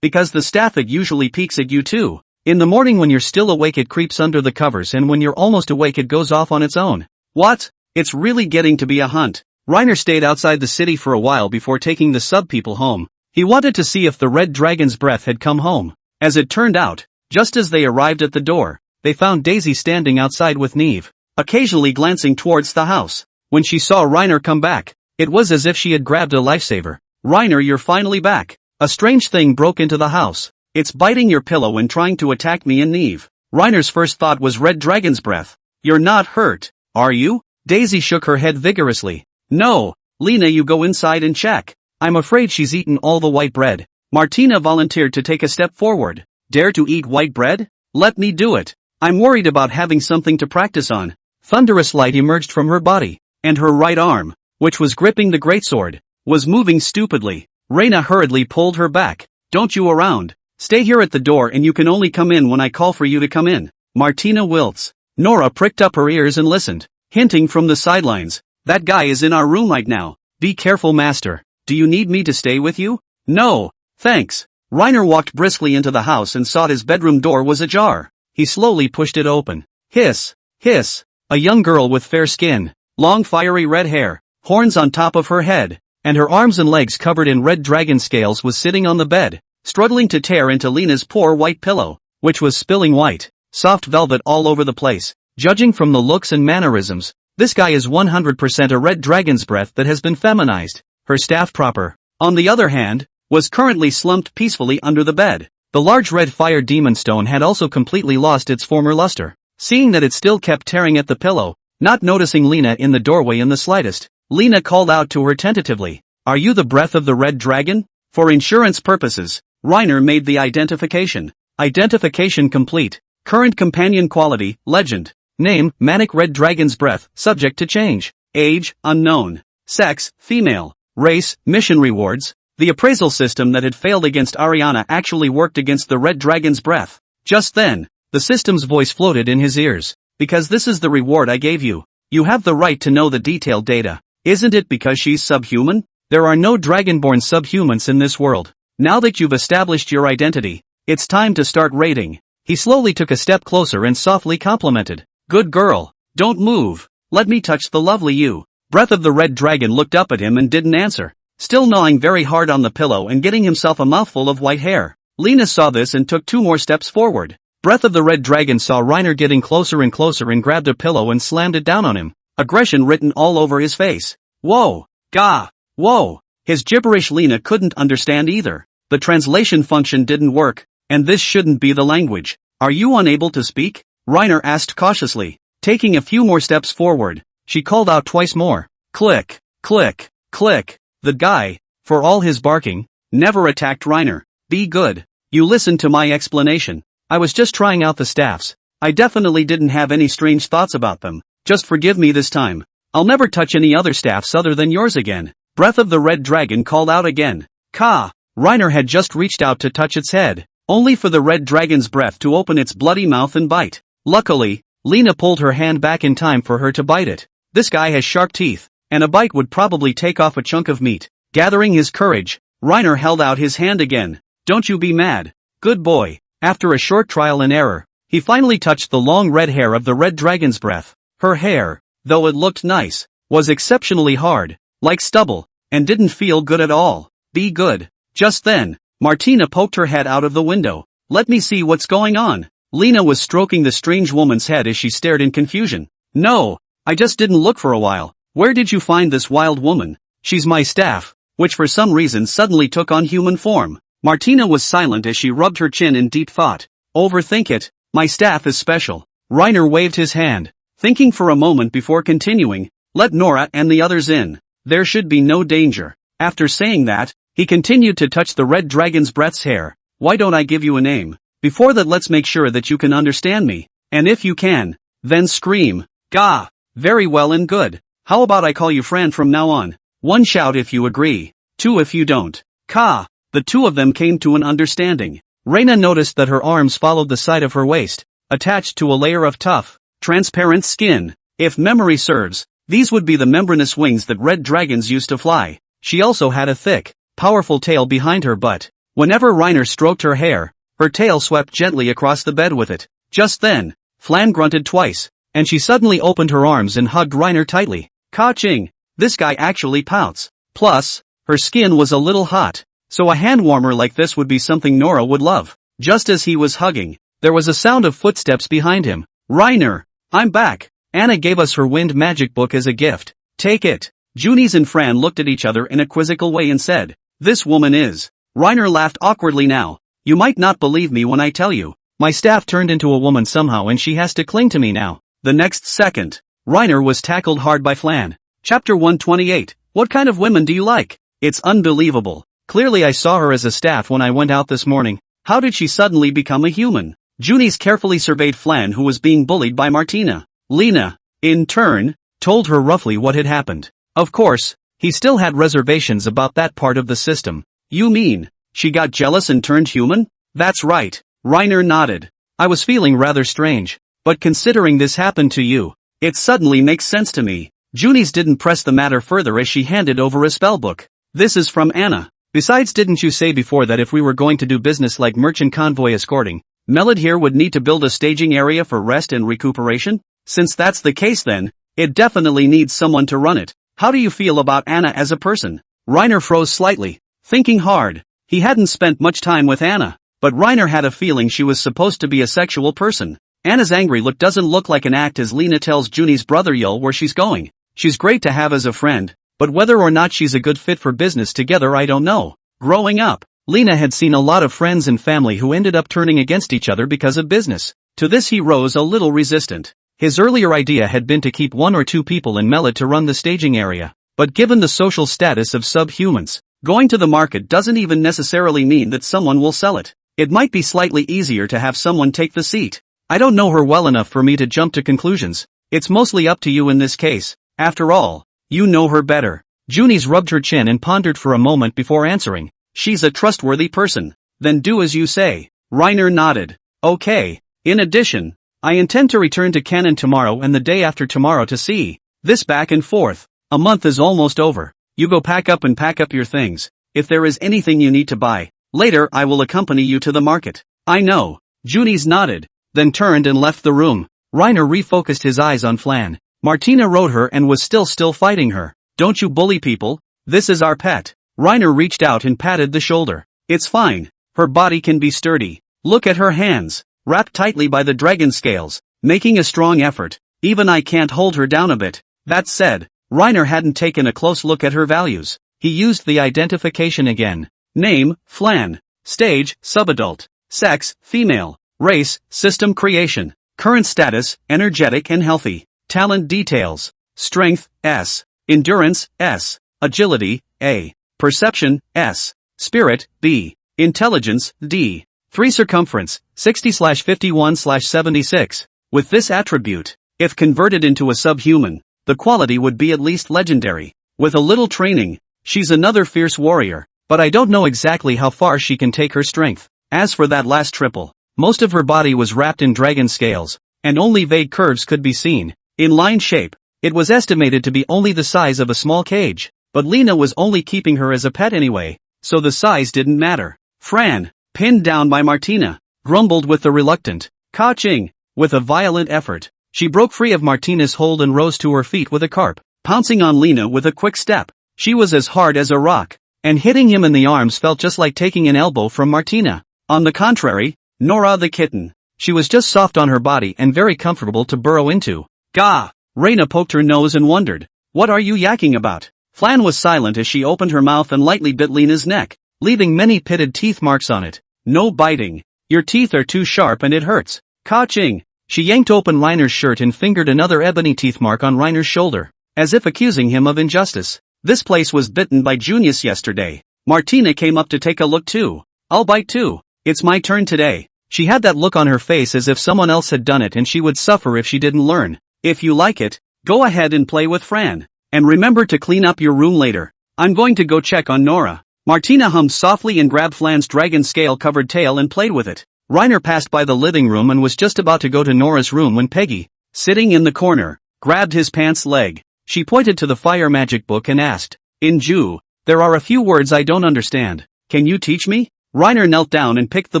Because the staff it usually peeks at you too. In the morning when you're still awake it creeps under the covers and when you're almost awake it goes off on its own. What? It's really getting to be a hunt. Reiner stayed outside the city for a while before taking the sub-people home. He wanted to see if the red dragon's breath had come home. As it turned out, just as they arrived at the door, they found Daisy standing outside with Neve, occasionally glancing towards the house. When she saw Reiner come back, it was as if she had grabbed a lifesaver. Reiner, you're finally back. A strange thing broke into the house. It's biting your pillow and trying to attack me and Neve. Reiner's first thought was red dragon's breath. You're not hurt, are you? Daisy shook her head vigorously. No, Lena, you go inside and check. I'm afraid she's eaten all the white bread. Martina volunteered to take a step forward. Dare to eat white bread? Let me do it. I'm worried about having something to practice on. Thunderous light emerged from her body, and her right arm, which was gripping the greatsword, was moving stupidly. Reyna hurriedly pulled her back. Don't you around. Stay here at the door and you can only come in when I call for you to come in. Martina wilts. Nora pricked up her ears and listened, hinting from the sidelines. That guy is in our room right now. Be careful, master. Do you need me to stay with you? No, thanks. Reiner walked briskly into the house and saw his bedroom door was ajar. He slowly pushed it open. Hiss, hiss. A young girl with fair skin, long fiery red hair, horns on top of her head, and her arms and legs covered in red dragon scales was sitting on the bed, struggling to tear into Lena's poor white pillow, which was spilling white, soft velvet all over the place. Judging from the looks and mannerisms, this guy is 100% a red dragon's breath that has been feminized. Her staff proper, on the other hand, was currently slumped peacefully under the bed. The large red fire demon stone had also completely lost its former luster. Seeing that it still kept tearing at the pillow, not noticing Lena in the doorway in the slightest, Lena called out to her tentatively, "Are you the breath of the red dragon?" For insurance purposes, Reiner made the identification. Identification complete. Current companion quality, legend. Name, manic red dragon's breath, subject to change. Age, unknown. Sex, female. Race, mission rewards. The appraisal system that had failed against Ariana actually worked against the red dragon's breath. Just then, the system's voice floated in his ears. Because this is the reward I gave you. You have the right to know the detailed data. Isn't it because she's subhuman? There are no dragonborn subhumans in this world. Now that you've established your identity, it's time to start rating. He slowly took a step closer and softly complimented. Good girl. Don't move. Let me touch the lovely you. Breath of the red dragon looked up at him and didn't answer. Still gnawing very hard on the pillow and getting himself a mouthful of white hair. Lena saw this and took 2 more steps forward. Breath of the red dragon saw Reiner getting closer and closer and grabbed a pillow and slammed it down on him. Aggression written all over his face. Whoa. Gah. Whoa. His gibberish Lena couldn't understand either. The translation function didn't work, and this shouldn't be the language. Are you unable to speak? Reiner asked cautiously. Taking a few more steps forward, she called out twice more. Click. Click. Click. The guy, for all his barking, never attacked Reiner. Be good. You listened to my explanation. I was just trying out the staffs. I definitely didn't have any strange thoughts about them. Just forgive me this time. I'll never touch any other staffs other than yours again. Breath of the red dragon called out again. Ka! Reiner had just reached out to touch its head, only for the red dragon's breath to open its bloody mouth and bite. Luckily, Lena pulled her hand back in time for her to bite it. This guy has sharp teeth, and a bite would probably take off a chunk of meat. Gathering his courage, Reiner held out his hand again. Don't you be mad. Good boy. After a short trial and error, he finally touched the long red hair of the red dragon's breath. Her hair, though it looked nice, was exceptionally hard, like stubble, and didn't feel good at all. Be good. Just then, Martina poked her head out of the window. Let me see what's going on. Lena was stroking the strange woman's head as she stared in confusion. No, I just didn't look for a while. Where did you find this wild woman? She's my staff, which for some reason suddenly took on human form. Martina was silent as she rubbed her chin in deep thought. Overthink it. My staff is special. Reiner waved his hand, thinking for a moment before continuing. Let Nora and the others in. There should be no danger. After saying that, he continued to touch the red dragon's breath's hair. Why don't I give you a name? Before that, let's make sure that you can understand me. And if you can, then scream. Gah! Very well and good. How about I call you Fran from now on? 1 shout if you agree. 2 if you don't. Ka! The 2 of them came to an understanding. Reina noticed that her arms followed the side of her waist, attached to a layer of tough, transparent skin. If memory serves, these would be the membranous wings that red dragons used to fly. She also had a thick, powerful tail behind her, but whenever Reiner stroked her hair, her tail swept gently across the bed with it. Just then, Flan grunted twice, and she suddenly opened her arms and hugged Reiner tightly. Ka-ching! This guy actually pouts. Plus, her skin was a little hot, so a hand warmer like this would be something Nora would love. Just as he was hugging, there was a sound of footsteps behind him. Reiner! I'm back! Anna gave us her wind magic book as a gift. Take it. Junis and Fran looked at each other in a quizzical way and said, This woman is. Reiner laughed awkwardly now. You might not believe me when I tell you. My staff turned into a woman somehow and she has to cling to me now. The next second, Reiner was tackled hard by Flan. Chapter 128. What kind of women do you like? It's unbelievable. Clearly I saw her as a staff when I went out this morning. How did she suddenly become a human? Junis carefully surveyed Flan, who was being bullied by Martina. Lena, in turn, told her roughly what had happened. Of course, he still had reservations about that part of the system. You mean, she got jealous and turned human? That's right. Reiner nodded. I was feeling rather strange. But considering this happened to you, it suddenly makes sense to me. Junis didn't press the matter further as she handed over a spellbook. This is from Anna. Besides, didn't you say before that if we were going to do business like merchant convoy escorting, Melod here would need to build a staging area for rest and recuperation? Since that's the case then, it definitely needs someone to run it. How do you feel about Anna as a person? Reiner froze slightly, thinking hard. He hadn't spent much time with Anna, but Reiner had a feeling she was supposed to be a sexual person. Anna's angry look doesn't look like an act as Lena tells Junis' brother Yul where she's going. She's great to have as a friend, but whether or not she's a good fit for business together I don't know. Growing up, Lena had seen a lot of friends and family who ended up turning against each other because of business. To this he rose a little resistant. His earlier idea had been to keep 1 or 2 people in Mellet to run the staging area, but given the social status of subhumans, going to the market doesn't even necessarily mean that someone will sell it. It might be slightly easier to have someone take the seat. I don't know her well enough for me to jump to conclusions. It's mostly up to you in this case. After all, you know her better. Junis rubbed her chin and pondered for a moment before answering. She's a trustworthy person. Then do as you say. Reiner nodded. Okay. In addition, I intend to return to Cannon tomorrow and the day after tomorrow to see this back and forth. A month is almost over. You go pack up your things. If there is anything you need to buy, later I will accompany you to the market. I know. Junis nodded, then turned and left the room. Reiner refocused his eyes on Flan. Martina rode her and was still fighting her. Don't you bully people. This is our pet. Reiner reached out and patted the shoulder. It's fine. Her body can be sturdy. Look at her hands, wrapped tightly by the dragon scales, making a strong effort. Even I can't hold her down a bit. That said, Reiner hadn't taken a close look at her values. He used the identification again. Name, Flan. Stage, subadult. Sex, female. Race, system creation. Current status, energetic and healthy. Talent details. Strength, S. Endurance, S. Agility, A. Perception, S. Spirit, B. Intelligence, D. 3 circumference, 60/51/76. With this attribute, if converted into a subhuman, the quality would be at least legendary. With a little training, she's another fierce warrior, but I don't know exactly how far she can take her strength. As for that last triple, most of her body was wrapped in dragon scales, and only vague curves could be seen. In line shape, it was estimated to be only the size of a small cage, but Lena was only keeping her as a pet anyway, so the size didn't matter. Fran, pinned down by Martina, grumbled with the reluctant Ka-ching. With a violent effort, she broke free of Martina's hold and rose to her feet with a carp, pouncing on Lena with a quick step. She was as hard as a rock, and hitting him in the arms felt just like taking an elbow from Martina. On the contrary, Nora the kitten, she was just soft on her body and very comfortable to burrow into. Gah! Reina poked her nose and wondered, what are you yakking about? Flan was silent as she opened her mouth and lightly bit Lena's neck, leaving many pitted teeth marks on it. No biting. Your teeth are too sharp and it hurts. Ka-ching. She yanked open Reiner's shirt and fingered another ebony teeth mark on Reiner's shoulder, as if accusing him of injustice. This place was bitten by Junis yesterday. Martina came up to take a look too. I'll bite too. It's my turn today. She had that look on her face as if someone else had done it and she would suffer if she didn't learn. If you like it, go ahead and play with Fran. And remember to clean up your room later. I'm going to go check on Nora. Martina hummed softly and grabbed Flan's dragon scale-covered tail and played with it. Reiner passed by the living room and was just about to go to Nora's room when Peggy, sitting in the corner, grabbed his pants leg. She pointed to the fire magic book and asked, in Jew, there are a few words I don't understand. Can you teach me? Reiner knelt down and picked the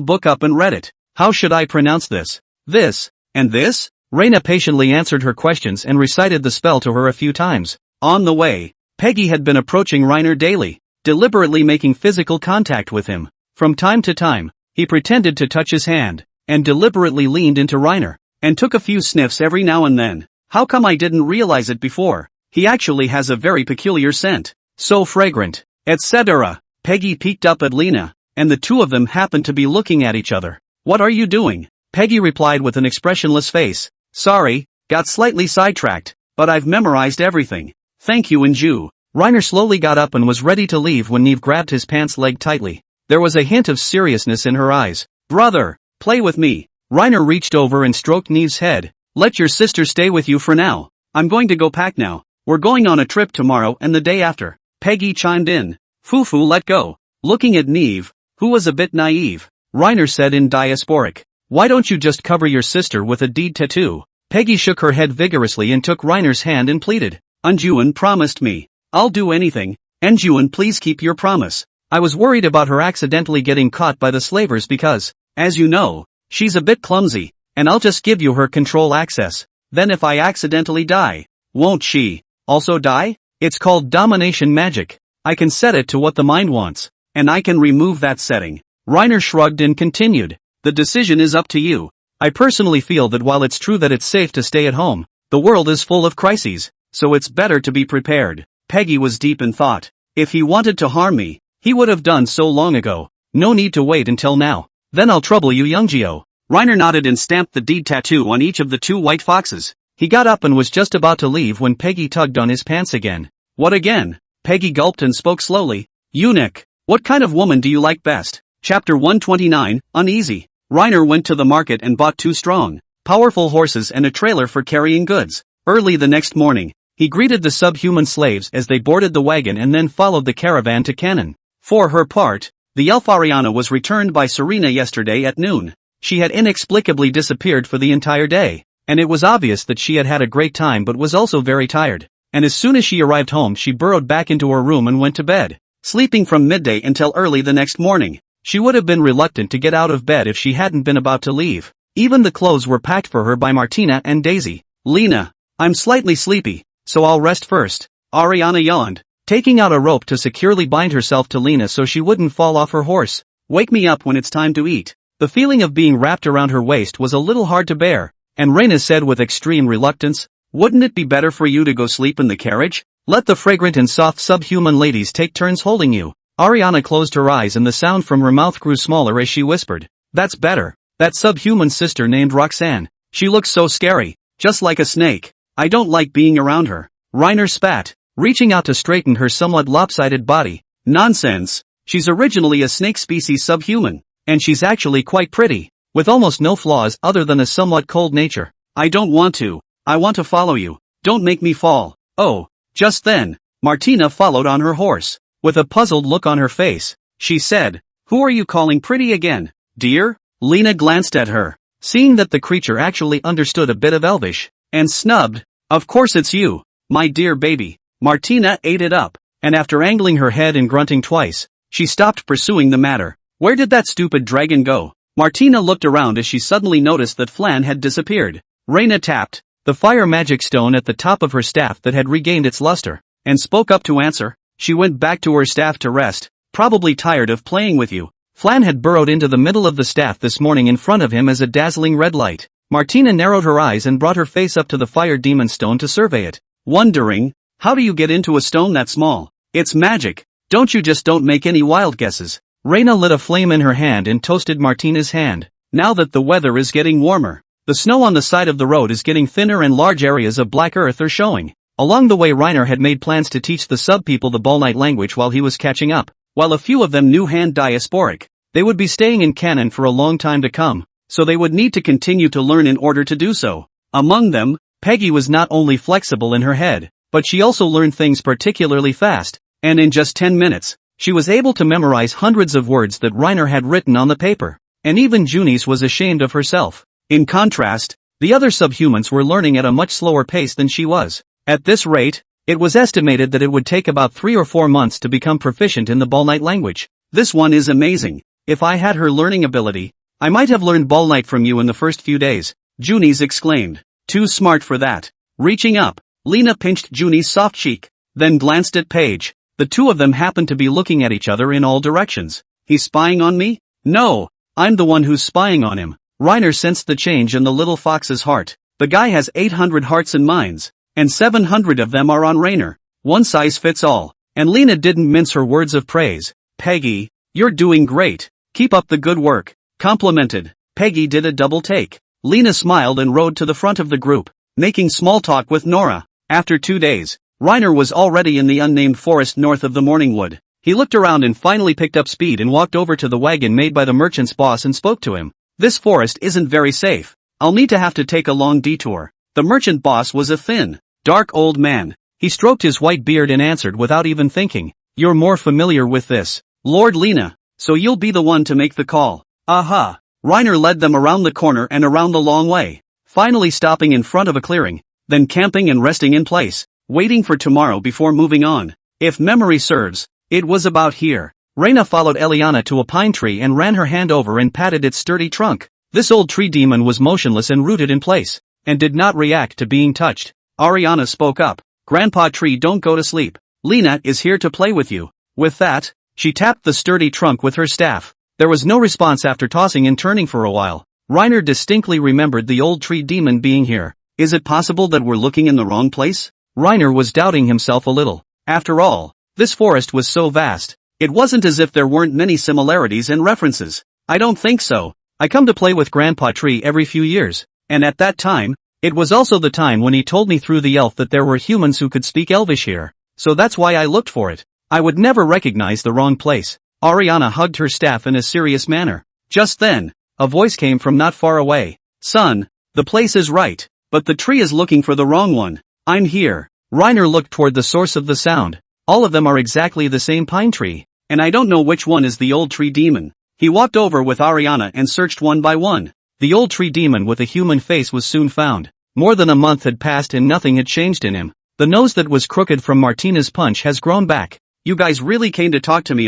book up and read it. How should I pronounce this? This, and this? Reina patiently answered her questions and recited the spell to her a few times. On the way, Peggy had been approaching Reiner daily, deliberately making physical contact with him. From time to time, he pretended to touch his hand, and deliberately leaned into Reiner, and took a few sniffs every now and then. How come I didn't realize it before? He actually has a very peculiar scent. So fragrant, etc. Peggy peeked up at Lena, and the two of them happened to be looking at each other. What are you doing? Peggy replied with an expressionless face. Sorry, got slightly sidetracked, but I've memorized everything. Thank you in Jew. Reiner slowly got up and was ready to leave when Neve grabbed his pants leg tightly. There was a hint of seriousness in her eyes. Brother, play with me. Reiner reached over and stroked Neve's head. Let your sister stay with you for now. I'm going to go pack now. We're going on a trip tomorrow and the day after. Peggy chimed in. Fufu let go. Looking at Neve, who was a bit naive, Reiner said in diasporic. Why don't you just cover your sister with a deed tattoo? Peggy shook her head vigorously and took Reiner's hand and pleaded. Anjuan promised me. I'll do anything. Anjuan, please keep your promise. I was worried about her accidentally getting caught by the slavers because, as you know, she's a bit clumsy, and I'll just give you her control access. Then if I accidentally die, won't she also die? It's called domination magic. I can set it to what the mind wants, and I can remove that setting. Reiner shrugged and continued. The decision is up to you. I personally feel that while it's true that it's safe to stay at home, the world is full of crises, so it's better to be prepared. Peggy was deep in thought. If he wanted to harm me, he would have done so long ago. No need to wait until now. Then I'll trouble you, Youngjio. Reiner nodded and stamped the deed tattoo on each of the 2 white foxes. He got up and was just about to leave when Peggy tugged on his pants again. What again? Peggy gulped and spoke slowly. Eunuch, what kind of woman do you like best? Chapter 129, Uneasy. Reiner went to the market and bought 2 strong, powerful horses and a trailer for carrying goods. Early the next morning, he greeted the subhuman slaves as they boarded the wagon and then followed the caravan to Cannon. For her part, the elf Ariana was returned by Serena yesterday at noon. She had inexplicably disappeared for the entire day, and it was obvious that she had had a great time but was also very tired. And as soon as she arrived home she burrowed back into her room and went to bed, sleeping from midday until early the next morning. She would have been reluctant to get out of bed if she hadn't been about to leave. Even the clothes were packed for her by Martina and Daisy. Lena, I'm slightly sleepy, so I'll rest first. Ariana yawned, taking out a rope to securely bind herself to Lena so she wouldn't fall off her horse. Wake me up when it's time to eat. The feeling of being wrapped around her waist was a little hard to bear, and Reina said with extreme reluctance, wouldn't it be better for you to go sleep in the carriage? Let the fragrant and soft subhuman ladies take turns holding you. Ariana closed her eyes and the sound from her mouth grew smaller as she whispered, that's better. That subhuman sister named Roxanne. She looks so scary, just like a snake. I don't like being around her. Reiner spat, reaching out to straighten her somewhat lopsided body. Nonsense. She's originally a snake species subhuman, and she's actually quite pretty, with almost no flaws other than a somewhat cold nature. I don't want to. I want to follow you. Don't make me fall. Oh. Just then, Martina followed on her horse. With a puzzled look on her face, she said, who are you calling pretty again, dear? Lena glanced at her, seeing that the creature actually understood a bit of Elvish, and snubbed, of course it's you, my dear baby. Martina ate it up, and after angling her head and grunting twice, she stopped pursuing the matter. Where did that stupid dragon go? Martina looked around as she suddenly noticed that Flan had disappeared. Reina tapped the fire magic stone at the top of her staff that had regained its luster, and spoke up to answer. She went back to her staff to rest, probably tired of playing with you. Flan had burrowed into the middle of the staff this morning in front of him as a dazzling red light. Martina narrowed her eyes and brought her face up to the fire demon stone to survey it, wondering, how do you get into a stone that small? It's magic. Don't make any wild guesses. Reina lit a flame in her hand and toasted Martina's hand. Now that the weather is getting warmer, the snow on the side of the road is getting thinner and large areas of black earth are showing. Along the way Reiner had made plans to teach the sub-people the Ballnight language while he was catching up. While a few of them knew hand diasporic, they would be staying in Cannon for a long time to come, so they would need to continue to learn in order to do so. Among them, Peggy was not only flexible in her head, but she also learned things particularly fast, and in just 10 minutes, she was able to memorize hundreds of words that Reiner had written on the paper, and even Junis was ashamed of herself. In contrast, the other subhumans were learning at a much slower pace than she was. At this rate, it was estimated that it would take about 3 or 4 months to become proficient in the Ballnight language. This one is amazing. If I had her learning ability, I might have learned Ballnight from you in the first few days, Junis exclaimed. Too smart for that. Reaching up, Lena pinched Junis' soft cheek, then glanced at Paige. The two of them happened to be looking at each other in all directions. He's spying on me? No, I'm the one who's spying on him. Reiner sensed the change in the little fox's heart. The guy has 800 hearts and minds, and 700 of them are on Reiner. One size fits all. And Lena didn't mince her words of praise. Peggy, you're doing great. Keep up the good work. Complimented. Peggy did a double take. Lena smiled and rode to the front of the group, making small talk with Nora. After 2 days, Reiner was already in the unnamed forest north of the Morningwood. He looked around and finally picked up speed and walked over to the wagon made by the merchant's boss and spoke to him. This forest isn't very safe. I'll need to have to take a long detour. The merchant boss was a thin, dark old man. He stroked his white beard and answered without even thinking. You're more familiar with this, Lord Lena, so you'll be the one to make the call. Aha! Reiner led them around the corner and around the long way, finally stopping in front of a clearing, then camping and resting in place, waiting for tomorrow before moving on. If memory serves, it was about here. Reina followed Eliana to a pine tree and ran her hand over and patted its sturdy trunk. This old tree demon was motionless and rooted in place, and did not react to being touched. Ariana spoke up. Grandpa Tree, don't go to sleep. Lena is here to play with you. With that, She tapped the sturdy trunk with her staff. There was no response after tossing and turning for a while. Reiner distinctly remembered the old tree demon being here. Is it possible that we're looking in the wrong place? Reiner was doubting himself a little. After all, this forest was so vast. It wasn't as if there weren't many similarities and references. I don't think so. I come to play with Grandpa Tree every few years, and at that time, it was also the time when he told me through the elf that there were humans who could speak Elvish here, so that's why I looked for it. I would never recognize the wrong place. Ariana hugged her staff in a serious manner. Just then, a voice came from not far away. Son, the place is right, but the tree is looking for the wrong one. I'm here. Reiner looked toward the source of the sound. All of them are exactly the same pine tree, and I don't know which one is the old tree demon. He walked over with Ariana and searched one by one. The old tree demon with a human face was soon found. More than a month had passed and nothing had changed in him. The nose that was crooked from Martina's punch has grown back. You guys really came to talk to me,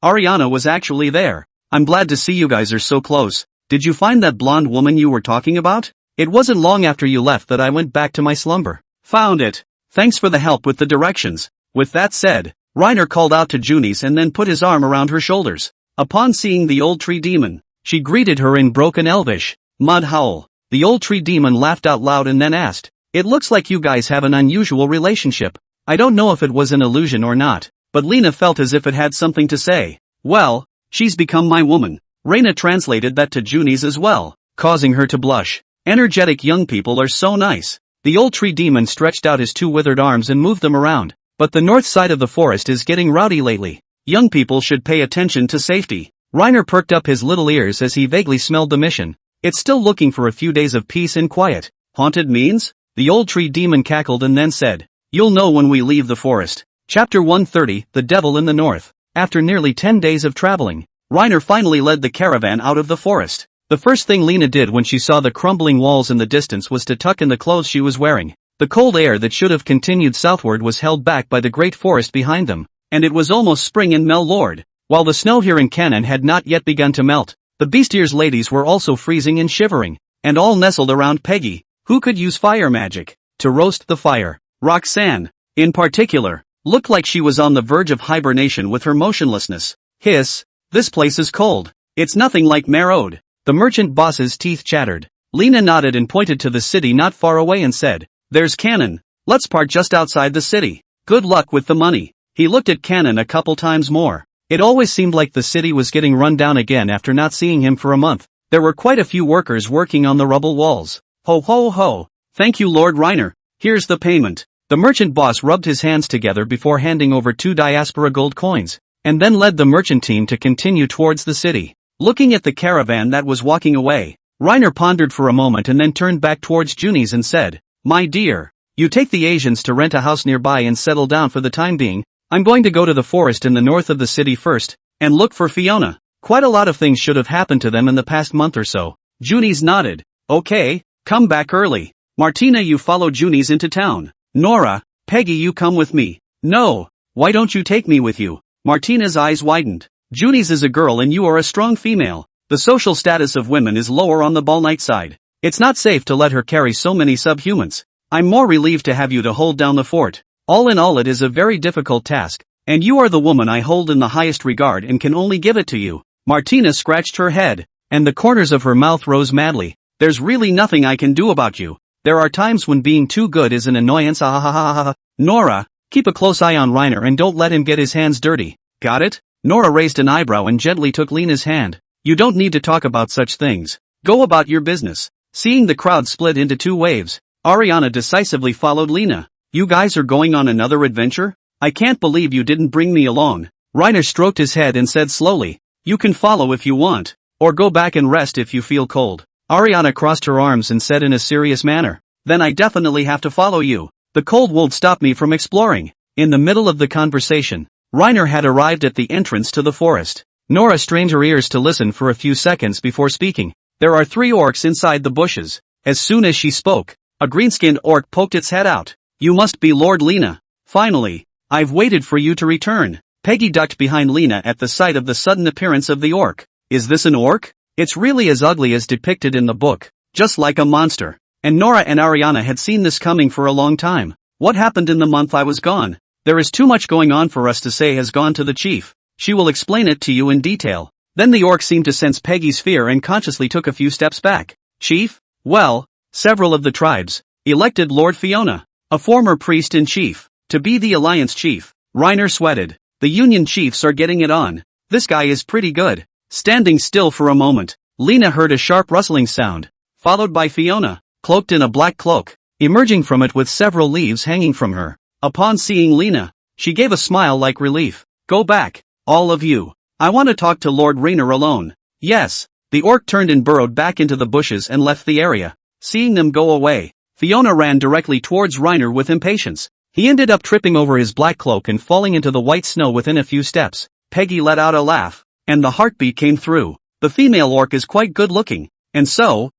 Ariana was actually there. I'm glad to see you guys are so close. Did you find that blonde woman you were talking about? It wasn't long after you left that I went back to my slumber. Found it. Thanks for the help with the directions. With that said, Reiner called out to Junis and then put his arm around her shoulders. Upon seeing the old tree demon, she greeted her in broken Elvish. Mud howl. The old tree demon laughed out loud and then asked, "It looks like you guys have an unusual relationship." I don't know if it was an illusion or not, but Lena felt as if it had something to say. Well, she's become my woman. Reina translated that to Junis as well, causing her to blush. Energetic young people are so nice. The old tree demon stretched out his two withered arms and moved them around. But the north side of the forest is getting rowdy lately. Young people should pay attention to safety. Reiner perked up his little ears as he vaguely smelled the mission. It's still looking for a few days of peace and quiet. Haunted means? The old tree demon cackled and then said, "You'll know when we leave the forest." Chapter 130, The Devil in the North. After nearly 10 days of traveling, Reiner finally led the caravan out of the forest. The first thing Lena did when she saw the crumbling walls in the distance was to tuck in the clothes she was wearing. The cold air that should have continued southward was held back by the great forest behind them, and it was almost spring in Mel Lord. While the snow here in Cannon had not yet begun to melt, the Beastier's ladies were also freezing and shivering, and all nestled around Peggy, who could use fire magic to roast the fire. Roxanne, in particular, looked like she was on the verge of hibernation with her motionlessness. Hiss, this place is cold. It's nothing like Merode. The merchant boss's teeth chattered. Lena nodded and pointed to the city not far away and said, "There's Cannon. Let's park just outside the city. Good luck with the money." He looked at Cannon a couple times more. It always seemed like the city was getting run down again after not seeing him for a month. There were quite a few workers working on the rubble walls. Ho ho ho. Thank you, Lord Reiner. Here's the payment. The merchant boss rubbed his hands together before handing over 2 diaspora gold coins, and then led the merchant team to continue towards the city. Looking at the caravan that was walking away, Reiner pondered for a moment and then turned back towards Junis and said, "My dear, you take the Asians to rent a house nearby and settle down for the time being. I'm going to go to the forest in the north of the city first, and look for Fiona." Quite a lot of things should have happened to them in the past month or so. Junis nodded. "Okay, come back early. Martina, you follow Junis into town. Nora, Peggy, you come with me." "No, why don't you take me with you?" Martina's eyes widened. "Junis is a girl and you are a strong female. The social status of women is lower on the Ball Knight side. It's not safe to let her carry so many subhumans. I'm more relieved to have you to hold down the fort. All in all, it is a very difficult task, and you are the woman I hold in the highest regard and can only give it to you." Martina scratched her head, and the corners of her mouth rose madly. "There's really nothing I can do about you. There are times when being too good is an annoyance. Nora, keep a close eye on Reiner and don't let him get his hands dirty. Got it?" Nora raised an eyebrow and gently took Lena's hand. "You don't need to talk about such things. Go about your business." Seeing the crowd split into 2 waves, Ariana decisively followed Lena. "You guys are going on another adventure? I can't believe you didn't bring me along." Reiner stroked his head and said slowly, "You can follow if you want, or go back and rest if you feel cold." Ariana crossed her arms and said in a serious manner, "Then I definitely have to follow you. The cold won't stop me from exploring." In the middle of the conversation, Reiner had arrived at the entrance to the forest. Nora strained her ears to listen for a few seconds before speaking. "There are 3 orcs inside the bushes." As soon as she spoke, a green-skinned orc poked its head out. "You must be Lord Lena. Finally, I've waited for you to return." Peggy ducked behind Lena at the sight of the sudden appearance of the orc. "Is this an orc? It's really as ugly as depicted in the book, just like a monster." And Nora and Ariana had seen this coming for a long time. "What happened in the month I was gone? There is too much going on for us to say has gone to the chief." She will explain it to you in detail. Then the orc seemed to sense Peggy's fear and consciously took a few steps back. Chief? Well, several of the tribes elected Lord Fiona, a former priest-in-chief, to be the alliance chief. Reiner sweated. The Union chiefs are getting it on. This guy is pretty good. Standing still for a moment, Lena heard a sharp rustling sound, followed by Fiona, cloaked in a black cloak, emerging from it with several leaves hanging from her. Upon seeing Lena, she gave a smile like relief. Go back, all of you. I want to talk to Lord Reiner alone. Yes. The orc turned and burrowed back into the bushes and left the area. Seeing them go away, Fiona ran directly towards Reiner with impatience. He ended up tripping over his black cloak and falling into the white snow within a few steps. Peggy let out a laugh, and the heartbeat came through. The female orc is quite good looking, and so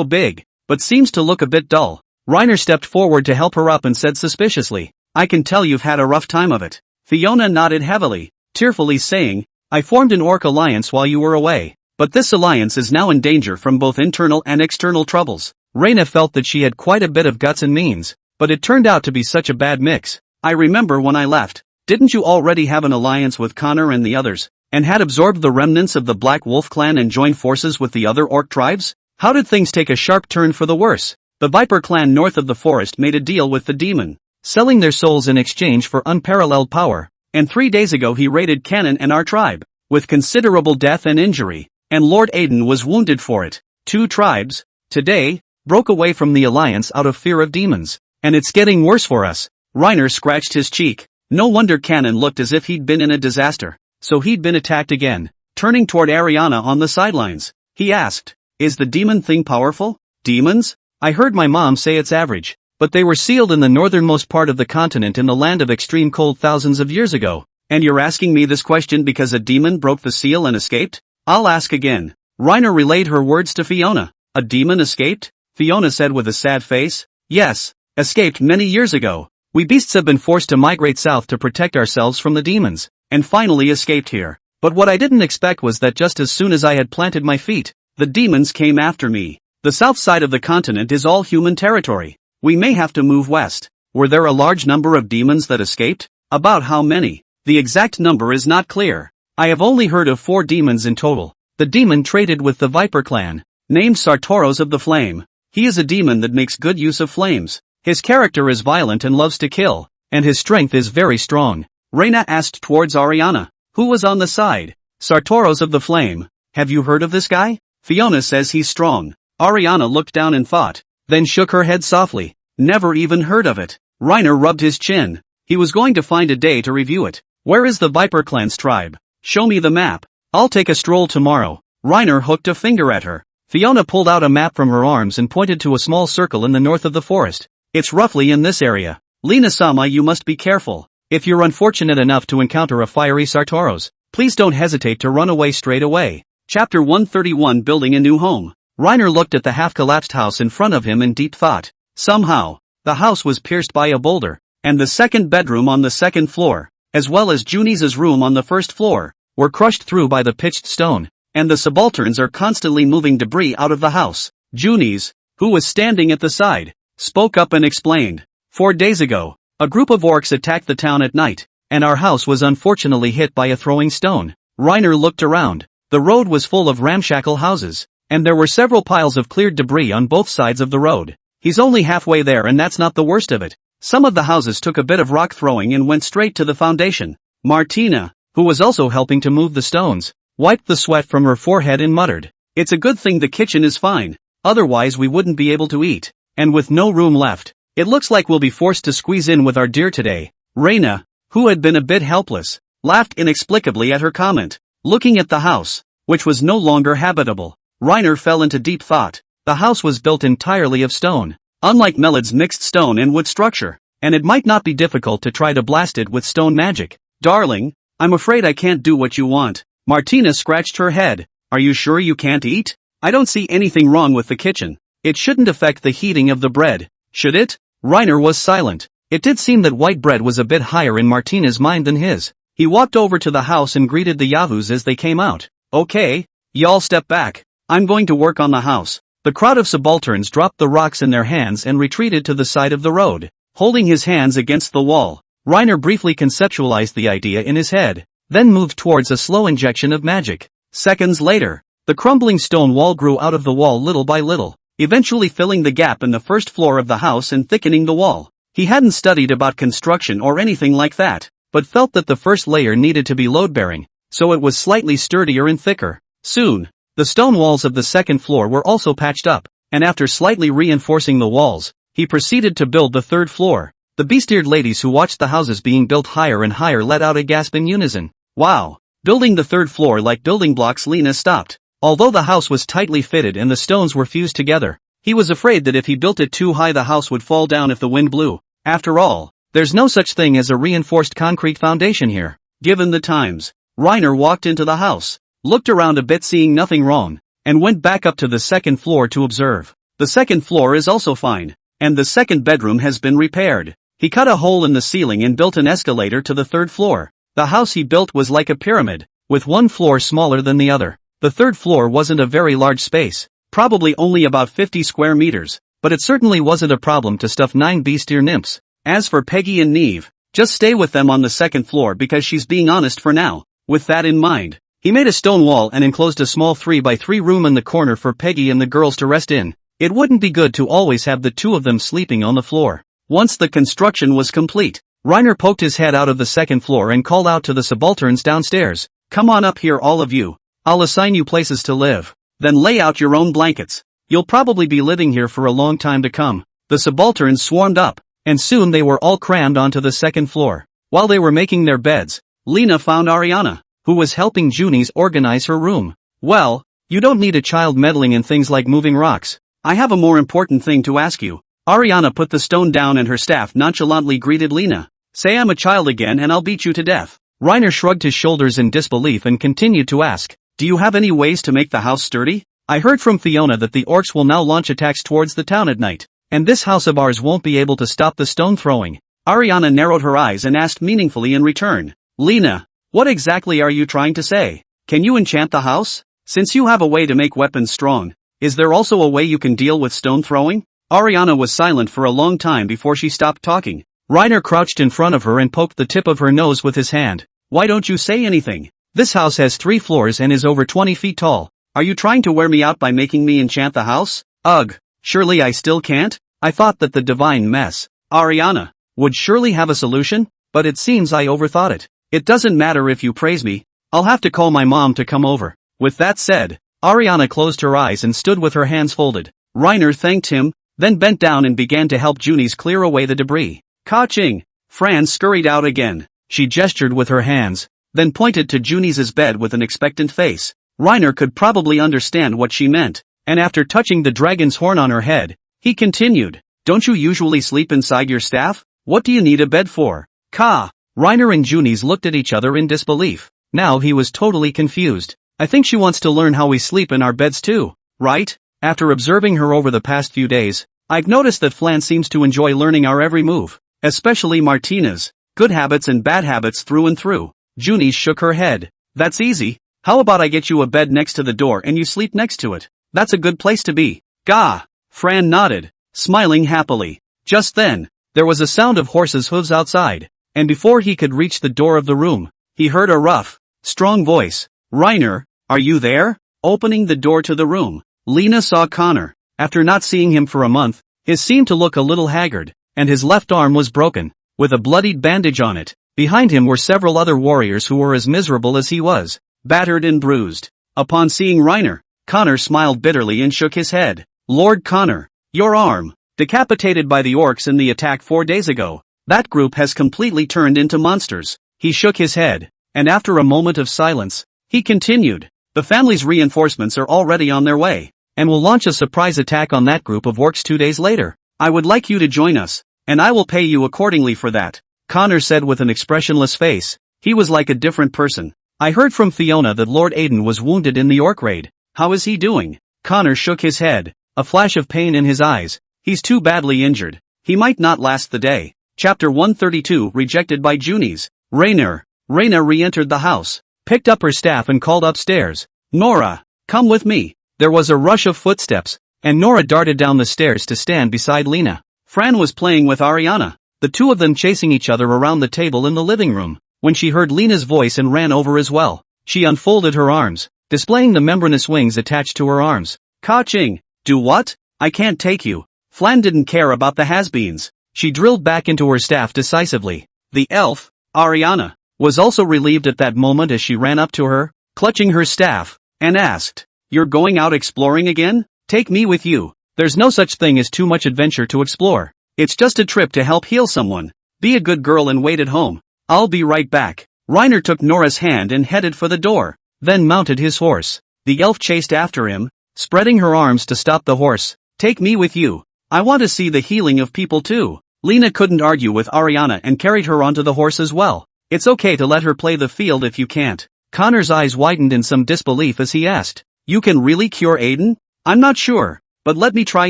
big, but seems to look a bit dull. Reiner stepped forward to help her up and said suspiciously, I can tell you've had a rough time of it. Fiona nodded heavily, tearfully saying, I formed an orc alliance while you were away, but this alliance is now in danger from both internal and external troubles. Reina felt that she had quite a bit of guts and means, but it turned out to be such a bad mix. I remember when I left, didn't you already have an alliance with Connor and the others, and had absorbed the remnants of the Black Wolf clan and joined forces with the other orc tribes? How did things take a sharp turn for the worse? The Viper clan north of the forest made a deal with the demon, selling their souls in exchange for unparalleled power, and 3 days ago he raided Cannon and our tribe, with considerable death and injury, and Lord Aiden was wounded for it. 2 tribes, today, broke away from the alliance out of fear of demons, and it's getting worse for us. Reiner scratched his cheek. No wonder Cannon looked as if he'd been in a disaster. So he'd been attacked again. Turning toward Ariana on the sidelines, he asked, is the demon thing powerful? Demons? I heard my mom say it's average, but they were sealed in the northernmost part of the continent in the land of extreme cold thousands of years ago. And you're asking me this question because a demon broke the seal and escaped? I'll ask again. Reiner relayed her words to Fiona. A demon escaped? Fiona said with a sad face. Yes, escaped many years ago. We beasts have been forced to migrate south to protect ourselves from the demons, and finally escaped here. But what I didn't expect was that just as soon as I had planted my feet, the demons came after me. The south side of the continent is all human territory. We may have to move west. Were there a large number of demons that escaped? About how many? The exact number is not clear. I have only heard of 4 demons in total. The demon traded with the Viper clan, named Sartoros of the Flame. He is a demon that makes good use of flames. His character is violent and loves to kill, and his strength is very strong. Reina asked towards Ariana, who was on the side. Sartoros of the Flame. Have you heard of this guy? Fiona says he's strong. Ariana looked down and thought, then shook her head softly. Never even heard of it. Reiner rubbed his chin. He was going to find a day to review it. Where is the Viper clan's tribe? Show me the map. I'll take a stroll tomorrow. Reiner hooked a finger at her. Fiona pulled out a map from her arms and pointed to a small circle in the north of the forest. It's roughly in this area. Lena-sama, you must be careful. If you're unfortunate enough to encounter a fiery Sartoros, please don't hesitate to run away straight away. Chapter 131, Building a New Home. Reiner looked at the half-collapsed house in front of him in deep thought. Somehow, the house was pierced by a boulder, and the second bedroom on the second floor, as well as Junis' room on the first floor, were crushed through by the pitched stone, and the subalterns are constantly moving debris out of the house. Junis, who was standing at the side, spoke up and explained. 4 days ago, a group of orcs attacked the town at night, and our house was unfortunately hit by a throwing stone. Reiner looked around. The road was full of ramshackle houses, and there were several piles of cleared debris on both sides of the road. He's only halfway there, and that's not the worst of it. Some of the houses took a bit of rock throwing and went straight to the foundation. Martina, who was also helping to move the stones, wiped the sweat from her forehead and muttered, it's a good thing the kitchen is fine, otherwise we wouldn't be able to eat. And with no room left, it looks like we'll be forced to squeeze in with our deer today. Reina, who had been a bit helpless, laughed inexplicably at her comment. Looking at the house, which was no longer habitable, Reiner fell into deep thought. The house was built entirely of stone, unlike Melad's mixed stone and wood structure, and it might not be difficult to try to blast it with stone magic. Darling, I'm afraid I can't do what you want. Martina scratched her head. Are you sure you can't eat? I don't see anything wrong with the kitchen. It shouldn't affect the heating of the bread, should it? Reiner was silent. It did seem that white bread was a bit higher in Martina's mind than his. He walked over to the house and greeted the Yavus as they came out. Okay, y'all step back. I'm going to work on the house. The crowd of subalterns dropped the rocks in their hands and retreated to the side of the road. Holding his hands against the wall, Reiner briefly conceptualized the idea in his head. then moved towards a slow injection of magic. Seconds later, the crumbling stone wall grew out of the wall little by little, eventually filling the gap in the first floor of the house and thickening the wall. He hadn't studied about construction or anything like that, but felt that the first layer needed to be load-bearing, so it was slightly sturdier and thicker. Soon, the stone walls of the second floor were also patched up, and after slightly reinforcing the walls, he proceeded to build the third floor. The beast-eared ladies who watched the houses being built higher and higher let out a gasp in unison. Wow! Building the third floor like building blocks. Lena stopped. Although the house was tightly fitted and the stones were fused together, he was afraid that if he built it too high the house would fall down if the wind blew. After all, there's no such thing as a reinforced concrete foundation here. Given the times, Reiner walked into the house, looked around a bit seeing nothing wrong, and went back up to the second floor to observe. The second floor is also fine, and the second bedroom has been repaired. He cut a hole in the ceiling and built an escalator to the third floor. The house he built was like a pyramid, with one floor smaller than the other. The third floor wasn't a very large space, probably only about 50 square meters, but it certainly wasn't a problem to stuff 9 beast-ear nymphs. As for Peggy and Neve, just stay with them on the second floor because she's being honest for now. With that in mind, he made a stone wall and enclosed a small 3x3 room in the corner for Peggy and the girls to rest in. It wouldn't be good to always have the two of them sleeping on the floor. Once the construction was complete, Reiner poked his head out of the second floor and called out to the subalterns downstairs. Come on up here all of you. I'll assign you places to live. Then lay out your own blankets. You'll probably be living here for a long time to come. The subalterns swarmed up, and soon they were all crammed onto the second floor. While they were making their beds, Lena found Ariana, who was helping Junis organize her room. Well, you don't need a child meddling in things like moving rocks. I have a more important thing to ask you. Ariana put the stone down and her staff nonchalantly greeted Lena. Say I'm a child again and I'll beat you to death. Reiner shrugged his shoulders in disbelief and continued to ask, do you have any ways to make the house sturdy? I heard from Fiona that the orcs will now launch attacks towards the town at night, and this house of ours won't be able to stop the stone throwing. Ariana narrowed her eyes and asked meaningfully in return, Lena, what exactly are you trying to say? Can you enchant the house? Since you have a way to make weapons strong, is there also a way you can deal with stone throwing? Ariana was silent for a long time before she stopped talking. Reiner crouched in front of her and poked the tip of her nose with his hand. Why don't you say anything? This house has 3 floors and is over 20 feet tall. Are you trying to wear me out by making me enchant the house? Ugh, surely I still can't? I thought that the divine mess, Ariana, would surely have a solution, but it seems I overthought it. It doesn't matter if you praise me. I'll have to call my mom to come over. With that said, Ariana closed her eyes and stood with her hands folded. Reiner thanked him, then bent down and began to help Junis clear away the debris. Ka-ching! Fran scurried out again. She gestured with her hands, then pointed to Junis's bed with an expectant face. Reiner could probably understand what she meant, and after touching the dragon's horn on her head, he continued, don't you usually sleep inside your staff? What do you need a bed for? Ka! Reiner and Junis looked at each other in disbelief. Now he was totally confused. I think she wants to learn how we sleep in our beds too, right? After observing her over the past few days, I've noticed that Flan seems to enjoy learning our every move, especially Martina's, good habits and bad habits through and through. Junis shook her head. That's easy. How about I get you a bed next to the door and you sleep next to it? That's a good place to be. Gah! Fran nodded, smiling happily. Just then, there was a sound of horses' hooves outside, and before he could reach the door of the room, he heard a rough, strong voice. Reiner, are you there? Opening the door to the room, Lena saw Connor. After not seeing him for a month, he seemed to look a little haggard, and his left arm was broken, with a bloodied bandage on it. Behind him were several other warriors who were as miserable as he was, battered and bruised. Upon seeing Reiner, Connor smiled bitterly and shook his head. Lord Connor, your arm, decapitated by the orcs in the attack 4 days ago. That group has completely turned into monsters. He shook his head, and after a moment of silence, he continued, the family's reinforcements are already on their way, and will launch a surprise attack on that group of orcs 2 days later. I would like you to join us, and I will pay you accordingly for that, Connor said with an expressionless face. He was like a different person. I heard from Fiona that Lord Aiden was wounded in the orc raid. How is he doing? Connor shook his head, a flash of pain in his eyes. He's too badly injured. He might not last the day. Chapter 132 Rejected by Junis. Reiner re-entered the house, picked up her staff and called upstairs. Nora, come with me. There was a rush of footsteps, and Nora darted down the stairs to stand beside Lena. Fran was playing with Ariana, the two of them chasing each other around the table in the living room. when she heard Lena's voice and ran over as well. She unfolded her arms, displaying the membranous wings attached to her arms. Ka-ching! Do what? I can't take you. Flan didn't care about the has-beens. She drilled back into her staff decisively. The elf, Ariana, was also relieved at that moment as she ran up to her, clutching her staff, and asked, "You're going out exploring again? Take me with you. There's no such thing as too much adventure to explore. It's just a trip to help heal someone. Be a good girl and wait at home. I'll be right back." Reiner took Nora's hand and headed for the door, then mounted his horse. The elf chased after him, spreading her arms to stop the horse. "Take me with you. I want to see the healing of people too." Lena couldn't argue with Ariana and carried her onto the horse as well. "It's okay to let her play the field if you can't." Connor's eyes widened in some disbelief as he asked, "You can really cure Aiden?" "I'm not sure, but let me try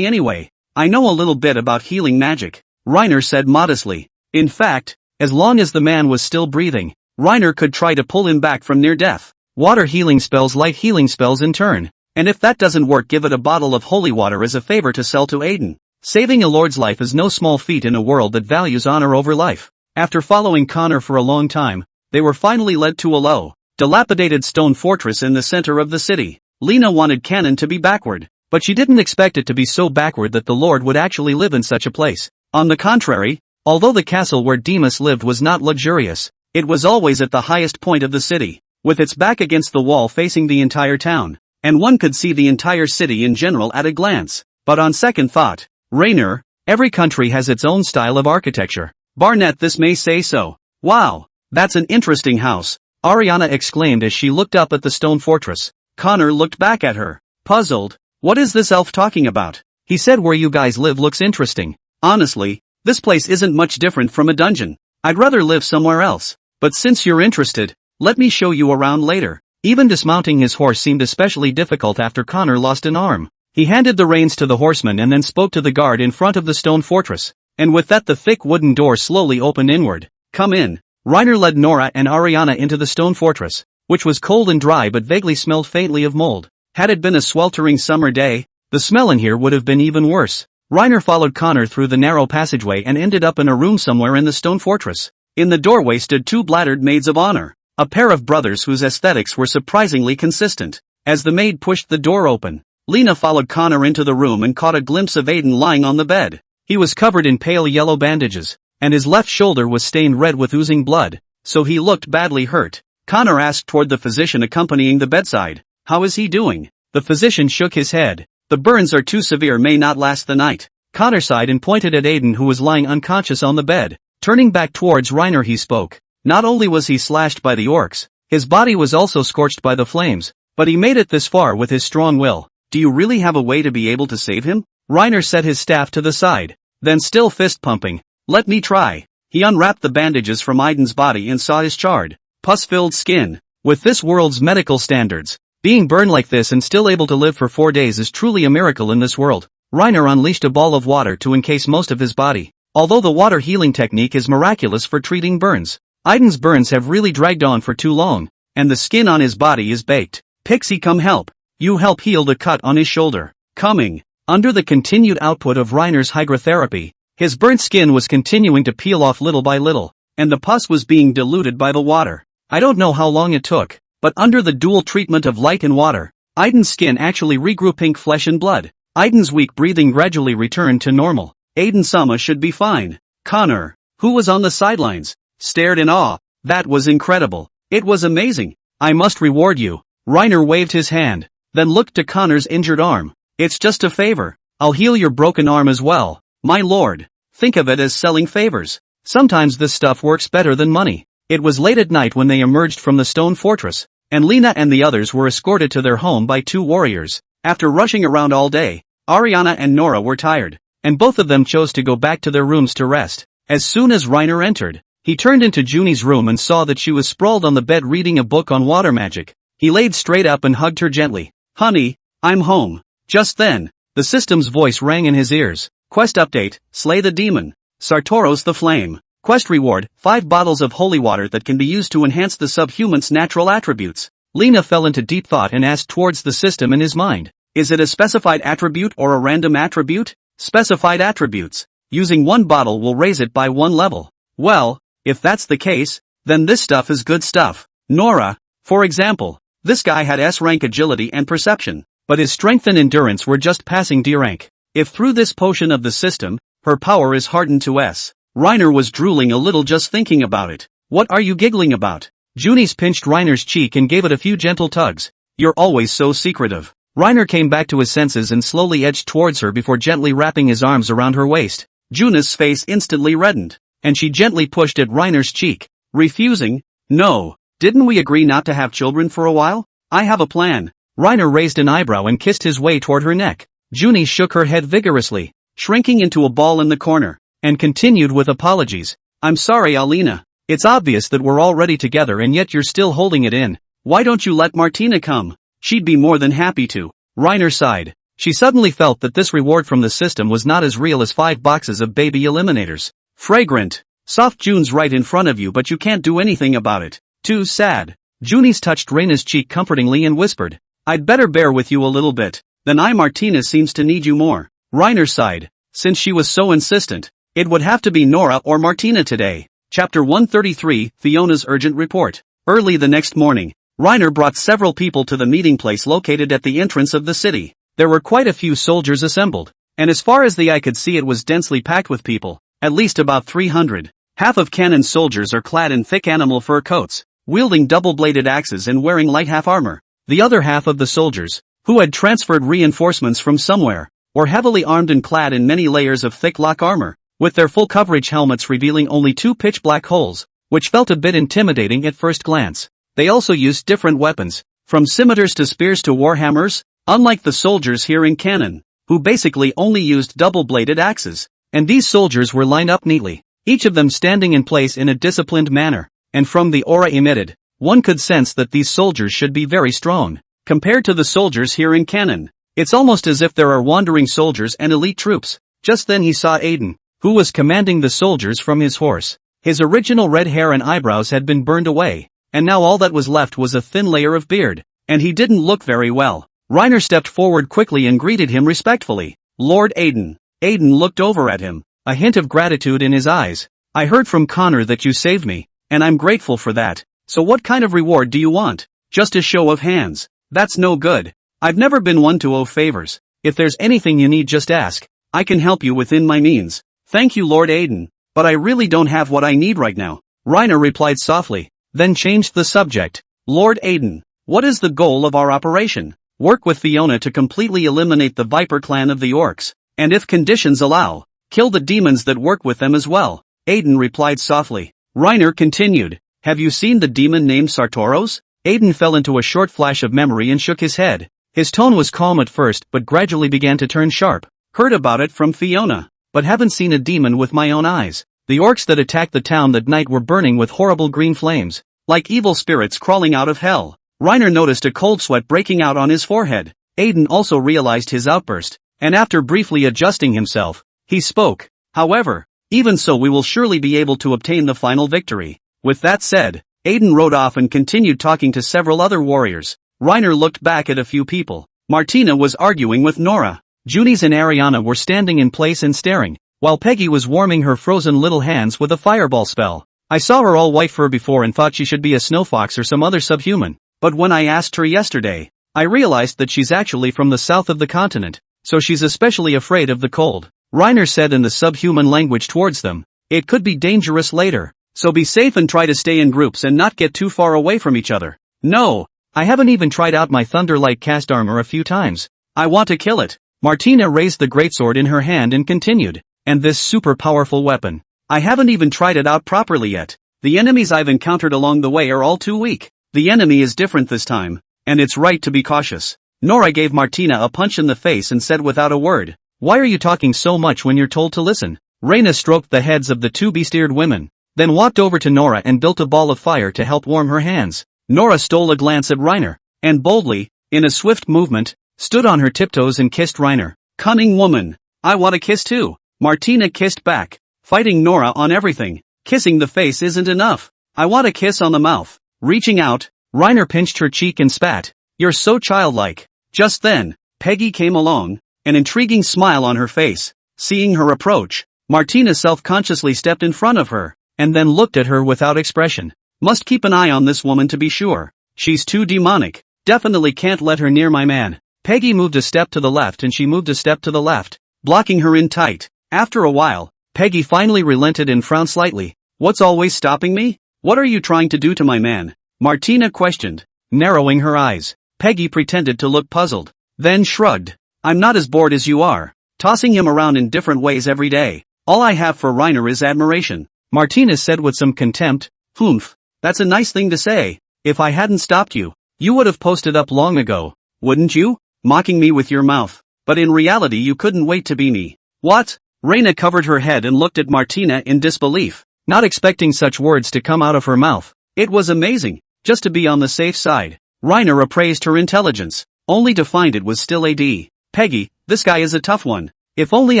anyway. I know a little bit about healing magic," Reiner said modestly. In fact, as long as the man was still breathing, Reiner could try to pull him back from near death. Water healing spells, light healing spells in turn. And if that doesn't work, give it a bottle of holy water as a favor to sell to Aiden. Saving a lord's life is no small feat in a world that values honor over life. After following Connor for a long time, they were finally led to a low, dilapidated stone fortress in the center of the city. Lena wanted Cannon to be backward, but she didn't expect it to be so backward that the Lord would actually live in such a place. On the contrary, although the castle where Demas lived was not luxurious, it was always at the highest point of the city, with its back against the wall facing the entire town, and one could see the entire city in general at a glance. But on second thought, Rainer, every country has its own style of architecture. Barnett, this may say so. "Wow, that's an interesting house," Ariana exclaimed as she looked up at the stone fortress. Connor looked back at her, puzzled. "What is this elf talking about? He said where you guys live looks interesting. Honestly, this place isn't much different from a dungeon. I'd rather live somewhere else. But since you're interested, let me show you around later." Even dismounting his horse seemed especially difficult after Connor lost an arm. He handed the reins to the horseman and then spoke to the guard in front of the stone fortress. And with that, the thick wooden door slowly opened inward. "Come in." Reiner led Nora and Ariana into the stone fortress, which was cold and dry but vaguely smelled faintly of mold. Had it been a sweltering summer day, the smell in here would have been even worse. Reiner followed Connor through the narrow passageway and ended up in a room somewhere in the stone fortress. In the doorway stood two bladdered maids of honor, a pair of brothers whose aesthetics were surprisingly consistent. As the maid pushed the door open, Lena followed Connor into the room and caught a glimpse of Aiden lying on the bed. He was covered in pale yellow bandages, and his left shoulder was stained red with oozing blood, so he looked badly hurt. Connor asked toward the physician accompanying the bedside, "How is he doing?" The physician shook his head. "The burns are too severe, may not last the night." Connor sighed and pointed at Aiden, who was lying unconscious on the bed. Turning back towards Reiner, he spoke. Not only was he slashed by the orcs, his body was also scorched by the flames, but he made it this far with his strong will. "Do you really have a way to be able to save him?" Reiner set his staff to the side, then still fist-pumping, "Let me try." He unwrapped the bandages from Aiden's body and saw his charred, pus-filled skin. With this world's medical standards, being burned like this and still able to live for 4 days is truly a miracle in this world. Reiner unleashed a ball of water to encase most of his body. Although the water healing technique is miraculous for treating burns, Aiden's burns have really dragged on for too long, and the skin on his body is baked. "Pixie, come help. You help heal the cut on his shoulder." Coming. Under the continued output of Reiner's hydrotherapy, his burnt skin was continuing to peel off little by little, and the pus was being diluted by the water. I don't know how long it took, but under the dual treatment of light and water, Aiden's skin actually regrew pink flesh and blood. Aiden's weak breathing gradually returned to normal. Aiden-sama should be fine. Connor, who was on the sidelines, stared in awe. "That was incredible. It was amazing. I must reward you." Reiner waved his hand, then looked to Connor's injured arm. "It's just a favor. I'll heal your broken arm as well, my lord." Think of it as selling favors. Sometimes this stuff works better than money. It was late at night when they emerged from the stone fortress, and Lena and the others were escorted to their home by 2 warriors. After rushing around all day, Ariana and Nora were tired, and both of them chose to go back to their rooms to rest. As soon as Reiner entered, he turned into Junis' room and saw that she was sprawled on the bed reading a book on water magic. He laid straight up and hugged her gently. "Honey, I'm home." Just then, the system's voice rang in his ears. "Quest update, slay the demon. Sartoros the flame. Quest reward, 5 bottles of holy water that can be used to enhance the subhuman's natural attributes." Lena fell into deep thought and asked towards the system in his mind. "Is it a specified attribute or a random attribute?" "Specified attributes. Using 1 bottle will raise it by 1 level." "Well, if that's the case, then this stuff is good stuff. Nora, for example. This guy had S-rank agility and perception, but his strength and endurance were just passing D rank. If through this potion of the system, her power is hardened to S. Reiner was drooling a little just thinking about it. What are you giggling about? Junis pinched Reiner's cheek and gave it a few gentle tugs. You're always so secretive. Reiner came back to his senses and slowly edged towards her before gently wrapping his arms around her waist. Junis' face instantly reddened, and she gently pushed at Reiner's cheek, refusing. No, didn't we agree not to have children for a while? I have a plan. Reiner raised an eyebrow and kissed his way toward her neck. Junis shook her head vigorously, shrinking into a ball in the corner, and continued with apologies. I'm sorry, Alina. It's obvious that we're already together and yet you're still holding it in. Why don't you let Martina come? She'd be more than happy to. Reiner sighed. She suddenly felt that this reward from the system was not as real as 5 boxes of baby eliminators. Fragrant. Soft June's right in front of you but you can't do anything about it. Too sad. Junis touched Reina's cheek comfortingly and whispered. I'd better bear with you a little bit. Then Martina seems to need you more. Reiner sighed. Since she was so insistent, it would have to be Nora or Martina today. Chapter 133, Fiona's Urgent Report. Early the next morning, Reiner brought several people to the meeting place located at the entrance of the city. There were quite a few soldiers assembled, and as far as the eye could see it was densely packed with people, at least about 300. Half of Cannon's soldiers are clad in thick animal fur coats, wielding double-bladed axes and wearing light half armor. The other half of the soldiers, who had transferred reinforcements from somewhere, were heavily armed and clad in many layers of thick lock armor, with their full coverage helmets revealing only 2 pitch-black holes, which felt a bit intimidating at first glance. They also used different weapons, from scimitars to spears to warhammers, unlike the soldiers here in Cannon, who basically only used double-bladed axes. And these soldiers were lined up neatly, each of them standing in place in a disciplined manner, and from the aura emitted, one could sense that these soldiers should be very strong. Compared to the soldiers here in Cannon, it's almost as if there are wandering soldiers and elite troops. Just then he saw Aiden, who was commanding the soldiers from his horse. His original red hair and eyebrows had been burned away, and now all that was left was a thin layer of beard, and he didn't look very well. Reiner stepped forward quickly and greeted him respectfully. Lord Aiden. Aiden looked over at him, a hint of gratitude in his eyes. I heard from Connor that you saved me, and I'm grateful for that. So what kind of reward do you want? Just a show of hands. That's no good. I've never been one to owe favors. If there's anything you need just ask. I can help you within my means. Thank you Lord Aiden, but I really don't have what I need right now. Reiner replied softly, then changed the subject. Lord Aiden, what is the goal of our operation? Work with Fiona to completely eliminate the Viper clan of the orcs, and if conditions allow, kill the demons that work with them as well. Aiden replied softly. Reiner continued, have you seen the demon named Sartoros? Aiden fell into a short flash of memory and shook his head. His tone was calm at first but gradually began to turn sharp. Heard about it from Fiona, but haven't seen a demon with my own eyes. The orcs that attacked the town that night were burning with horrible green flames, like evil spirits crawling out of hell. Reiner noticed a cold sweat breaking out on his forehead. Aiden also realized his outburst, and after briefly adjusting himself, he spoke. However, even so we will surely be able to obtain the final victory. With that said, Aiden rode off and continued talking to several other warriors. Reiner looked back at a few people. Martina was arguing with Nora. Junis and Ariana were standing in place and staring, while Peggy was warming her frozen little hands with a fireball spell. I saw her all white fur before and thought she should be a snow fox or some other subhuman, but when I asked her yesterday, I realized that she's actually from the south of the continent, so she's especially afraid of the cold. Reiner said in the subhuman language towards them, it could be dangerous later, so be safe and try to stay in groups and not get too far away from each other. No, I haven't even tried out my Thunderlight cast armor a few times. I want to kill it. Martina raised the greatsword in her hand and continued, and this super powerful weapon. I haven't even tried it out properly yet. The enemies I've encountered along the way are all too weak. The enemy is different this time, and it's right to be cautious. Nora gave Martina a punch in the face and said without a word, why are you talking so much when you're told to listen? Reina stroked the heads of the 2 beast-eared women, then walked over to Nora and built a ball of fire to help warm her hands. Nora stole a glance at Reiner, and boldly, in a swift movement, stood on her tiptoes and kissed Reiner. Cunning woman. I want a kiss too. Martina kissed back, fighting Nora on everything. Kissing the face isn't enough. I want a kiss on the mouth. Reaching out, Reiner pinched her cheek and spat. You're so childlike. Just then, Peggy came along, an intriguing smile on her face. Seeing her approach, Martina self-consciously stepped in front of her, and then looked at her without expression. Must keep an eye on this woman to be sure. She's too demonic. Definitely can't let her near my man. Peggy moved a step to the left and she moved a step to the left, blocking her in tight. After a while, Peggy finally relented and frowned slightly. What's always stopping me? What are you trying to do to my man? Martina questioned, narrowing her eyes. Peggy pretended to look puzzled, then shrugged. I'm not as bored as you are, tossing him around in different ways every day. All I have for Reiner is admiration. Martina said with some contempt. Humph, that's a nice thing to say. If I hadn't stopped you, you would have posted up long ago, wouldn't you? Mocking me with your mouth. But in reality you couldn't wait to be me. What? Reina covered her head and looked at Martina in disbelief, not expecting such words to come out of her mouth. It was amazing, just to be on the safe side. Reiner appraised her intelligence, only to find it was still a D. Peggy, this guy is a tough one. If only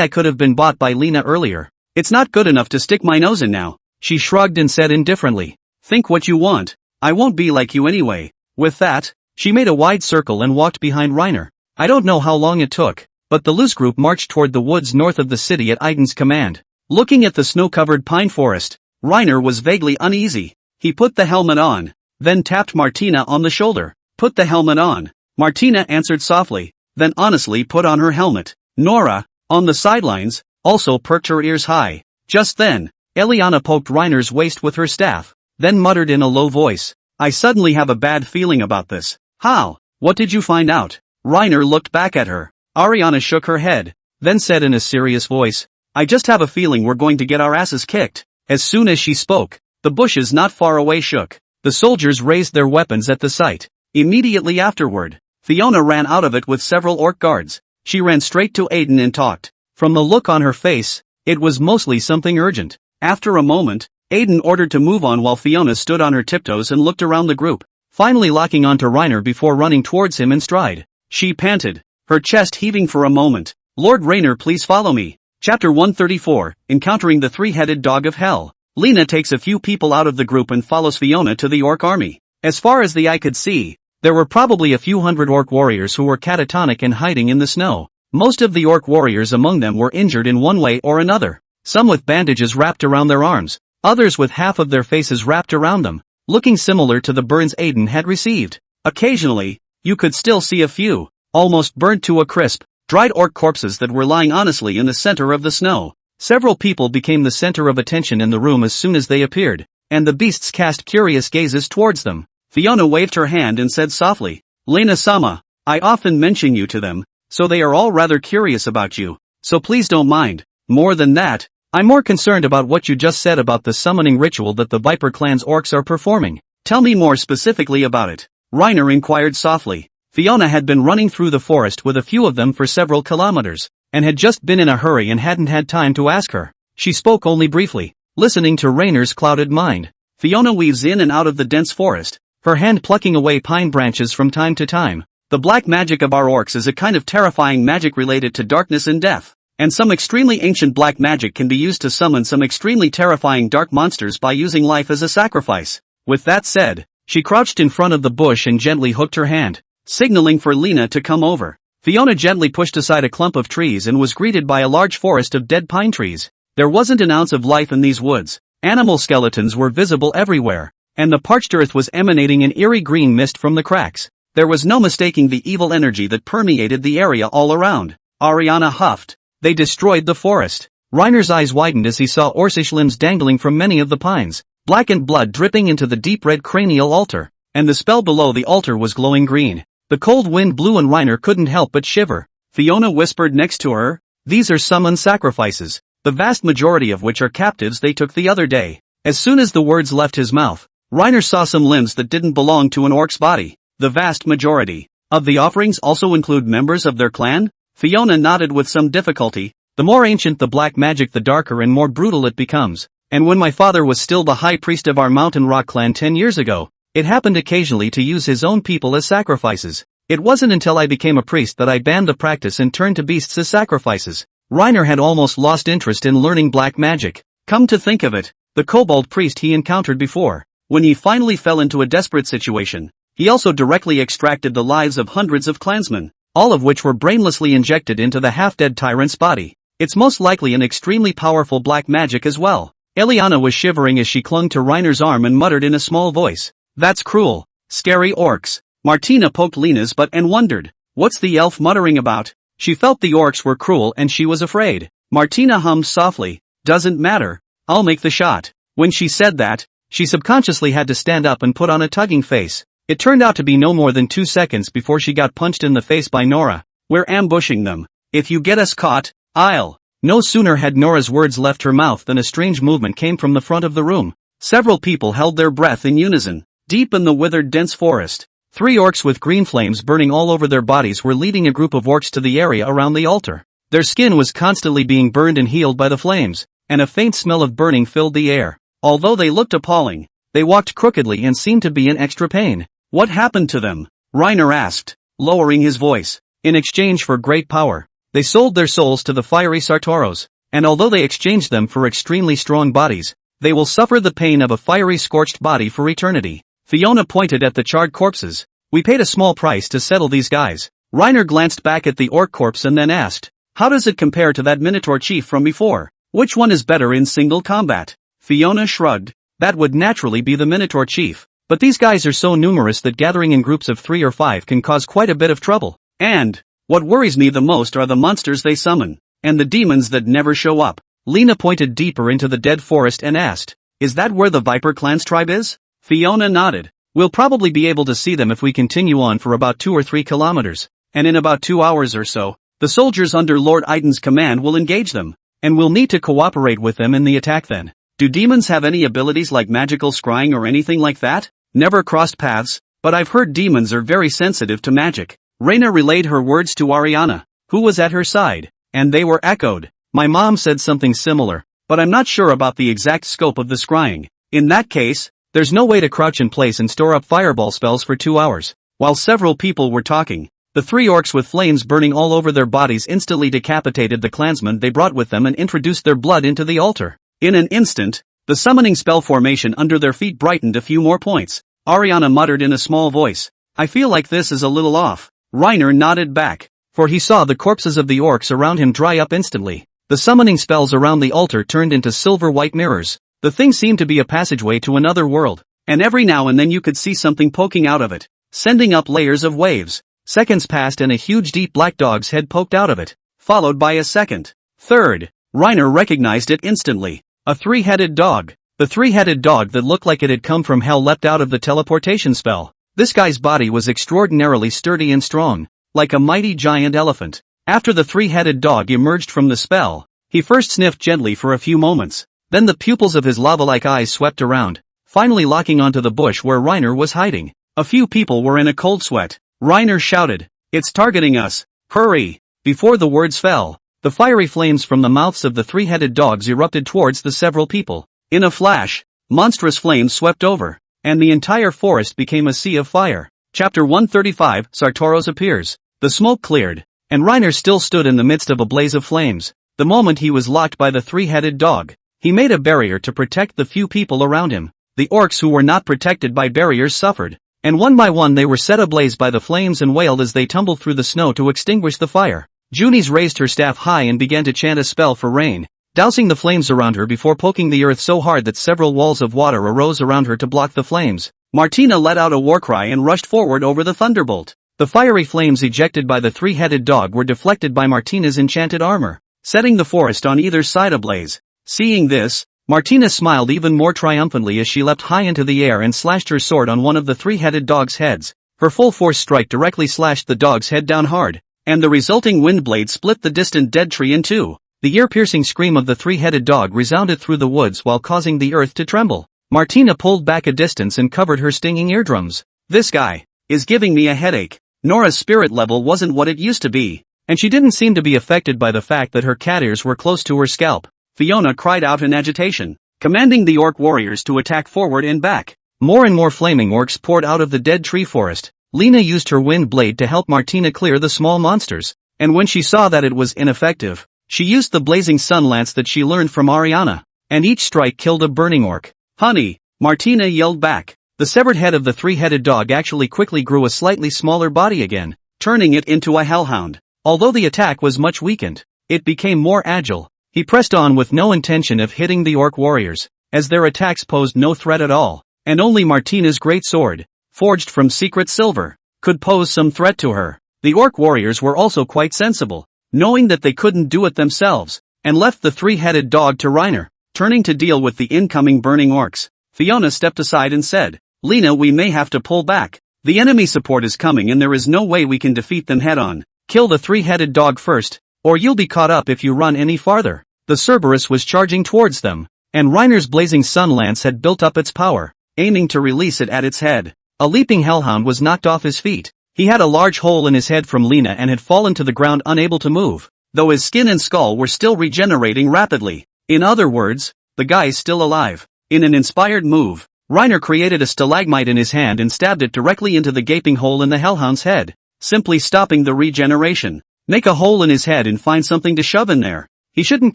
I could have been bought by Lena earlier. It's not good enough to stick my nose in now. She shrugged and said indifferently. Think what you want. I won't be like you anyway. With that, she made a wide circle and walked behind Reiner. I don't know how long it took, but the loose group marched toward the woods north of the city at Aiden's command. Looking at the snow-covered pine forest, Reiner was vaguely uneasy. He put the helmet on, then tapped Martina on the shoulder. Put the helmet on. Martina answered softly, then honestly put on her helmet. Nora, on the sidelines, also perked her ears high. Just then, Eliana poked Reiner's waist with her staff, then muttered in a low voice, I suddenly have a bad feeling about this. How? What did you find out? Reiner looked back at her. Ariana shook her head, then said in a serious voice, I just have a feeling we're going to get our asses kicked. As soon as she spoke, the bushes not far away shook. The soldiers raised their weapons at the sight. Immediately afterward, Fiona ran out of it with several orc guards. She ran straight to Aiden and talked. From the look on her face, it was mostly something urgent. After a moment, Aiden ordered to move on while Fiona stood on her tiptoes and looked around the group, finally locking onto Reiner before running towards him in stride. She panted, her chest heaving for a moment. Lord Rainer, please follow me. Chapter 134, Encountering the Three-Headed Dog of Hell. Lena takes a few people out of the group and follows Fiona to the orc army. As far as the eye could see, there were probably a few hundred orc warriors who were catatonic and hiding in the snow. Most of the orc warriors among them were injured in one way or another. Some with bandages wrapped around their arms, others with half of their faces wrapped around them, looking similar to the burns Aiden had received. Occasionally, you could still see a few, almost burnt to a crisp, dried orc corpses that were lying honestly in the center of the snow. Several people became the center of attention in the room as soon as they appeared, and the beasts cast curious gazes towards them. Fiona waved her hand and said softly, Lena-sama, I often mention you to them, so they are all rather curious about you, so please don't mind. More than that, I'm more concerned about what you just said about the summoning ritual that the Viper clan's orcs are performing. Tell me more specifically about it. Reiner inquired softly. Fiona had been running through the forest with a few of them for several kilometers, and had just been in a hurry and hadn't had time to ask her. She spoke only briefly, listening to Rainer's clouded mind. Fiona weaves in and out of the dense forest, her hand plucking away pine branches from time to time. The black magic of our orcs is a kind of terrifying magic related to darkness and death, and some extremely ancient black magic can be used to summon some extremely terrifying dark monsters by using life as a sacrifice. With that said, she crouched in front of the bush and gently hooked her hand, signaling for Lena to come over. Fiona gently pushed aside a clump of trees and was greeted by a large forest of dead pine trees. There wasn't an ounce of life in these woods. Animal skeletons were visible everywhere, and the parched earth was emanating an eerie green mist from the cracks. There was no mistaking the evil energy that permeated the area all around. Ariana huffed. They destroyed the forest. Reiner's eyes widened as he saw orcish limbs dangling from many of the pines, blackened blood dripping into the deep red cranial altar, and the spell below the altar was glowing green. The cold wind blew and Reiner couldn't help but shiver. Fiona whispered next to her, these are summoned sacrifices, the vast majority of which are captives they took the other day. As soon as the words left his mouth, Reiner saw some limbs that didn't belong to an orc's body. The vast majority of the offerings also include members of their clan? Fiona nodded with some difficulty. The more ancient the black magic, the darker and more brutal it becomes. And when my father was still the high priest of our mountain rock clan 10 years ago, it happened occasionally to use his own people as sacrifices. It wasn't until I became a priest that I banned the practice and turned to beasts as sacrifices. Reiner had almost lost interest in learning black magic. Come to think of it, the kobold priest he encountered before, when he finally fell into a desperate situation, he also directly extracted the lives of hundreds of clansmen, all of which were brainlessly injected into the half-dead tyrant's body. It's most likely an extremely powerful black magic as well. Eliana was shivering as she clung to Reiner's arm and muttered in a small voice, "That's cruel. Scary orcs." Martina poked Lena's butt and wondered, "What's the elf muttering about?" She felt the orcs were cruel and she was afraid. Martina hummed softly, "Doesn't matter. I'll make the shot." When she said that, she subconsciously had to stand up and put on a tugging face. It turned out to be no more than 2 seconds before she got punched in the face by Nora. "We're ambushing them. If you get us caught, I'll..." No sooner had Nora's words left her mouth than a strange movement came from the front of the room. Several people held their breath in unison. Deep in the withered dense forest, 3 orcs with green flames burning all over their bodies were leading a group of orcs to the area around the altar. Their skin was constantly being burned and healed by the flames, and a faint smell of burning filled the air. Although they looked appalling, they walked crookedly and seemed to be in extra pain. "What happened to them?" Reiner asked, lowering his voice. "In exchange for great power, they sold their souls to the fiery Sartoros, and although they exchanged them for extremely strong bodies, they will suffer the pain of a fiery scorched body for eternity." Fiona pointed at the charred corpses. "We paid a small price to settle these guys." Reiner glanced back at the orc corpse and then asked, "How does it compare to that Minotaur chief from before? Which one is better in single combat?" Fiona shrugged. "That would naturally be the Minotaur chief, but these guys are so numerous that gathering in groups of 3 or 5 can cause quite a bit of trouble. And what worries me the most are the monsters they summon, and the demons that never show up." Lena pointed deeper into the dead forest and asked, "Is that where the Viper Clan's tribe is?" Fiona nodded. "We'll probably be able to see them if we continue on for about 2 or 3 kilometers, and in about 2 hours or so, the soldiers under Lord Iden's command will engage them, and we'll need to cooperate with them in the attack then." "Do demons have any abilities like magical scrying or anything like that?" "Never crossed paths, but I've heard demons are very sensitive to magic." Reina relayed her words to Ariana, who was at her side, and they were echoed. "My mom said something similar, but I'm not sure about the exact scope of the scrying. In that case, there's no way to crouch in place and store up fireball spells for 2 hours." While several people were talking, the 3 orcs with flames burning all over their bodies instantly decapitated the clansmen they brought with them and introduced their blood into the altar. In an instant, the summoning spell formation under their feet brightened a few more points. Ariana muttered in a small voice, "I feel like this is a little off." Reiner nodded back, for he saw the corpses of the orcs around him dry up instantly. The summoning spells around the altar turned into silver-white mirrors. The thing seemed to be a passageway to another world, and every now and then you could see something poking out of it, sending up layers of waves. Seconds passed and a huge deep black dog's head poked out of it, followed by a second. Third. Reiner recognized it instantly. A 3-headed dog. The 3-headed dog that looked like it had come from hell leapt out of the teleportation spell. This guy's body was extraordinarily sturdy and strong, like a mighty giant elephant. After the 3-headed dog emerged from the spell, he first sniffed gently for a few moments. Then the pupils of his lava-like eyes swept around, finally locking onto the bush where Reiner was hiding. A few people were in a cold sweat. Reiner shouted, "It's targeting us! Hurry!" Before the words fell, the fiery flames from the mouths of the 3-headed dogs erupted towards the several people. In a flash, monstrous flames swept over, and the entire forest became a sea of fire. Chapter 135, Sartoros appears. The smoke cleared, and Reiner still stood in the midst of a blaze of flames. The moment he was locked by the 3-headed dog, he made a barrier to protect the few people around him. The orcs who were not protected by barriers suffered, and one by one they were set ablaze by the flames and wailed as they tumbled through the snow to extinguish the fire. Junis raised her staff high and began to chant a spell for rain, dousing the flames around her before poking the earth so hard that several walls of water arose around her to block the flames. Martina let out a war cry and rushed forward over the thunderbolt. The fiery flames ejected by the 3-headed dog were deflected by Martina's enchanted armor, setting the forest on either side ablaze. Seeing this, Martina smiled even more triumphantly as she leapt high into the air and slashed her sword on one of the 3-headed dog's heads. Her full force strike directly slashed the dog's head down hard, and the resulting wind blade split the distant dead tree in two. The ear-piercing scream of the 3-headed dog resounded through the woods while causing the earth to tremble. Martina pulled back a distance and covered her stinging eardrums. "This guy is giving me a headache." Nora's spirit level wasn't what it used to be, and she didn't seem to be affected by the fact that her cat ears were close to her scalp. Fiona cried out in agitation, commanding the orc warriors to attack forward and back. More and more flaming orcs poured out of the dead tree forest. Lena used her wind blade to help Martina clear the small monsters, and when she saw that it was ineffective, she used the blazing sun lance that she learned from Ariana, and each strike killed a burning orc. "Honey!" Martina yelled back. The severed head of the 3-headed dog actually quickly grew a slightly smaller body again, turning it into a hellhound. Although the attack was much weakened, it became more agile. He pressed on with no intention of hitting the orc warriors, as their attacks posed no threat at all, and only Martina's great sword, forged from secret silver, could pose some threat to her. The orc warriors were also quite sensible, knowing that they couldn't do it themselves, and left the three-headed dog to Reiner. Turning to deal with the incoming burning orcs, Fiona stepped aside and said, "Lena, we may have to pull back. The enemy support is coming and there is no way we can defeat them head-on. Kill the three-headed dog first, or you'll be caught up if you run any farther." The Cerberus was charging towards them, and Reiner's blazing sun lance had built up its power, aiming to release it at its head. A leaping hellhound was knocked off his feet. He had a large hole in his head from Lena and had fallen to the ground unable to move, though his skin and skull were still regenerating rapidly. In other words, the guy's still alive. In an inspired move, Reiner created a stalagmite in his hand and stabbed it directly into the gaping hole in the hellhound's head, simply stopping the regeneration. Make a hole in his head and find something to shove in there. He shouldn't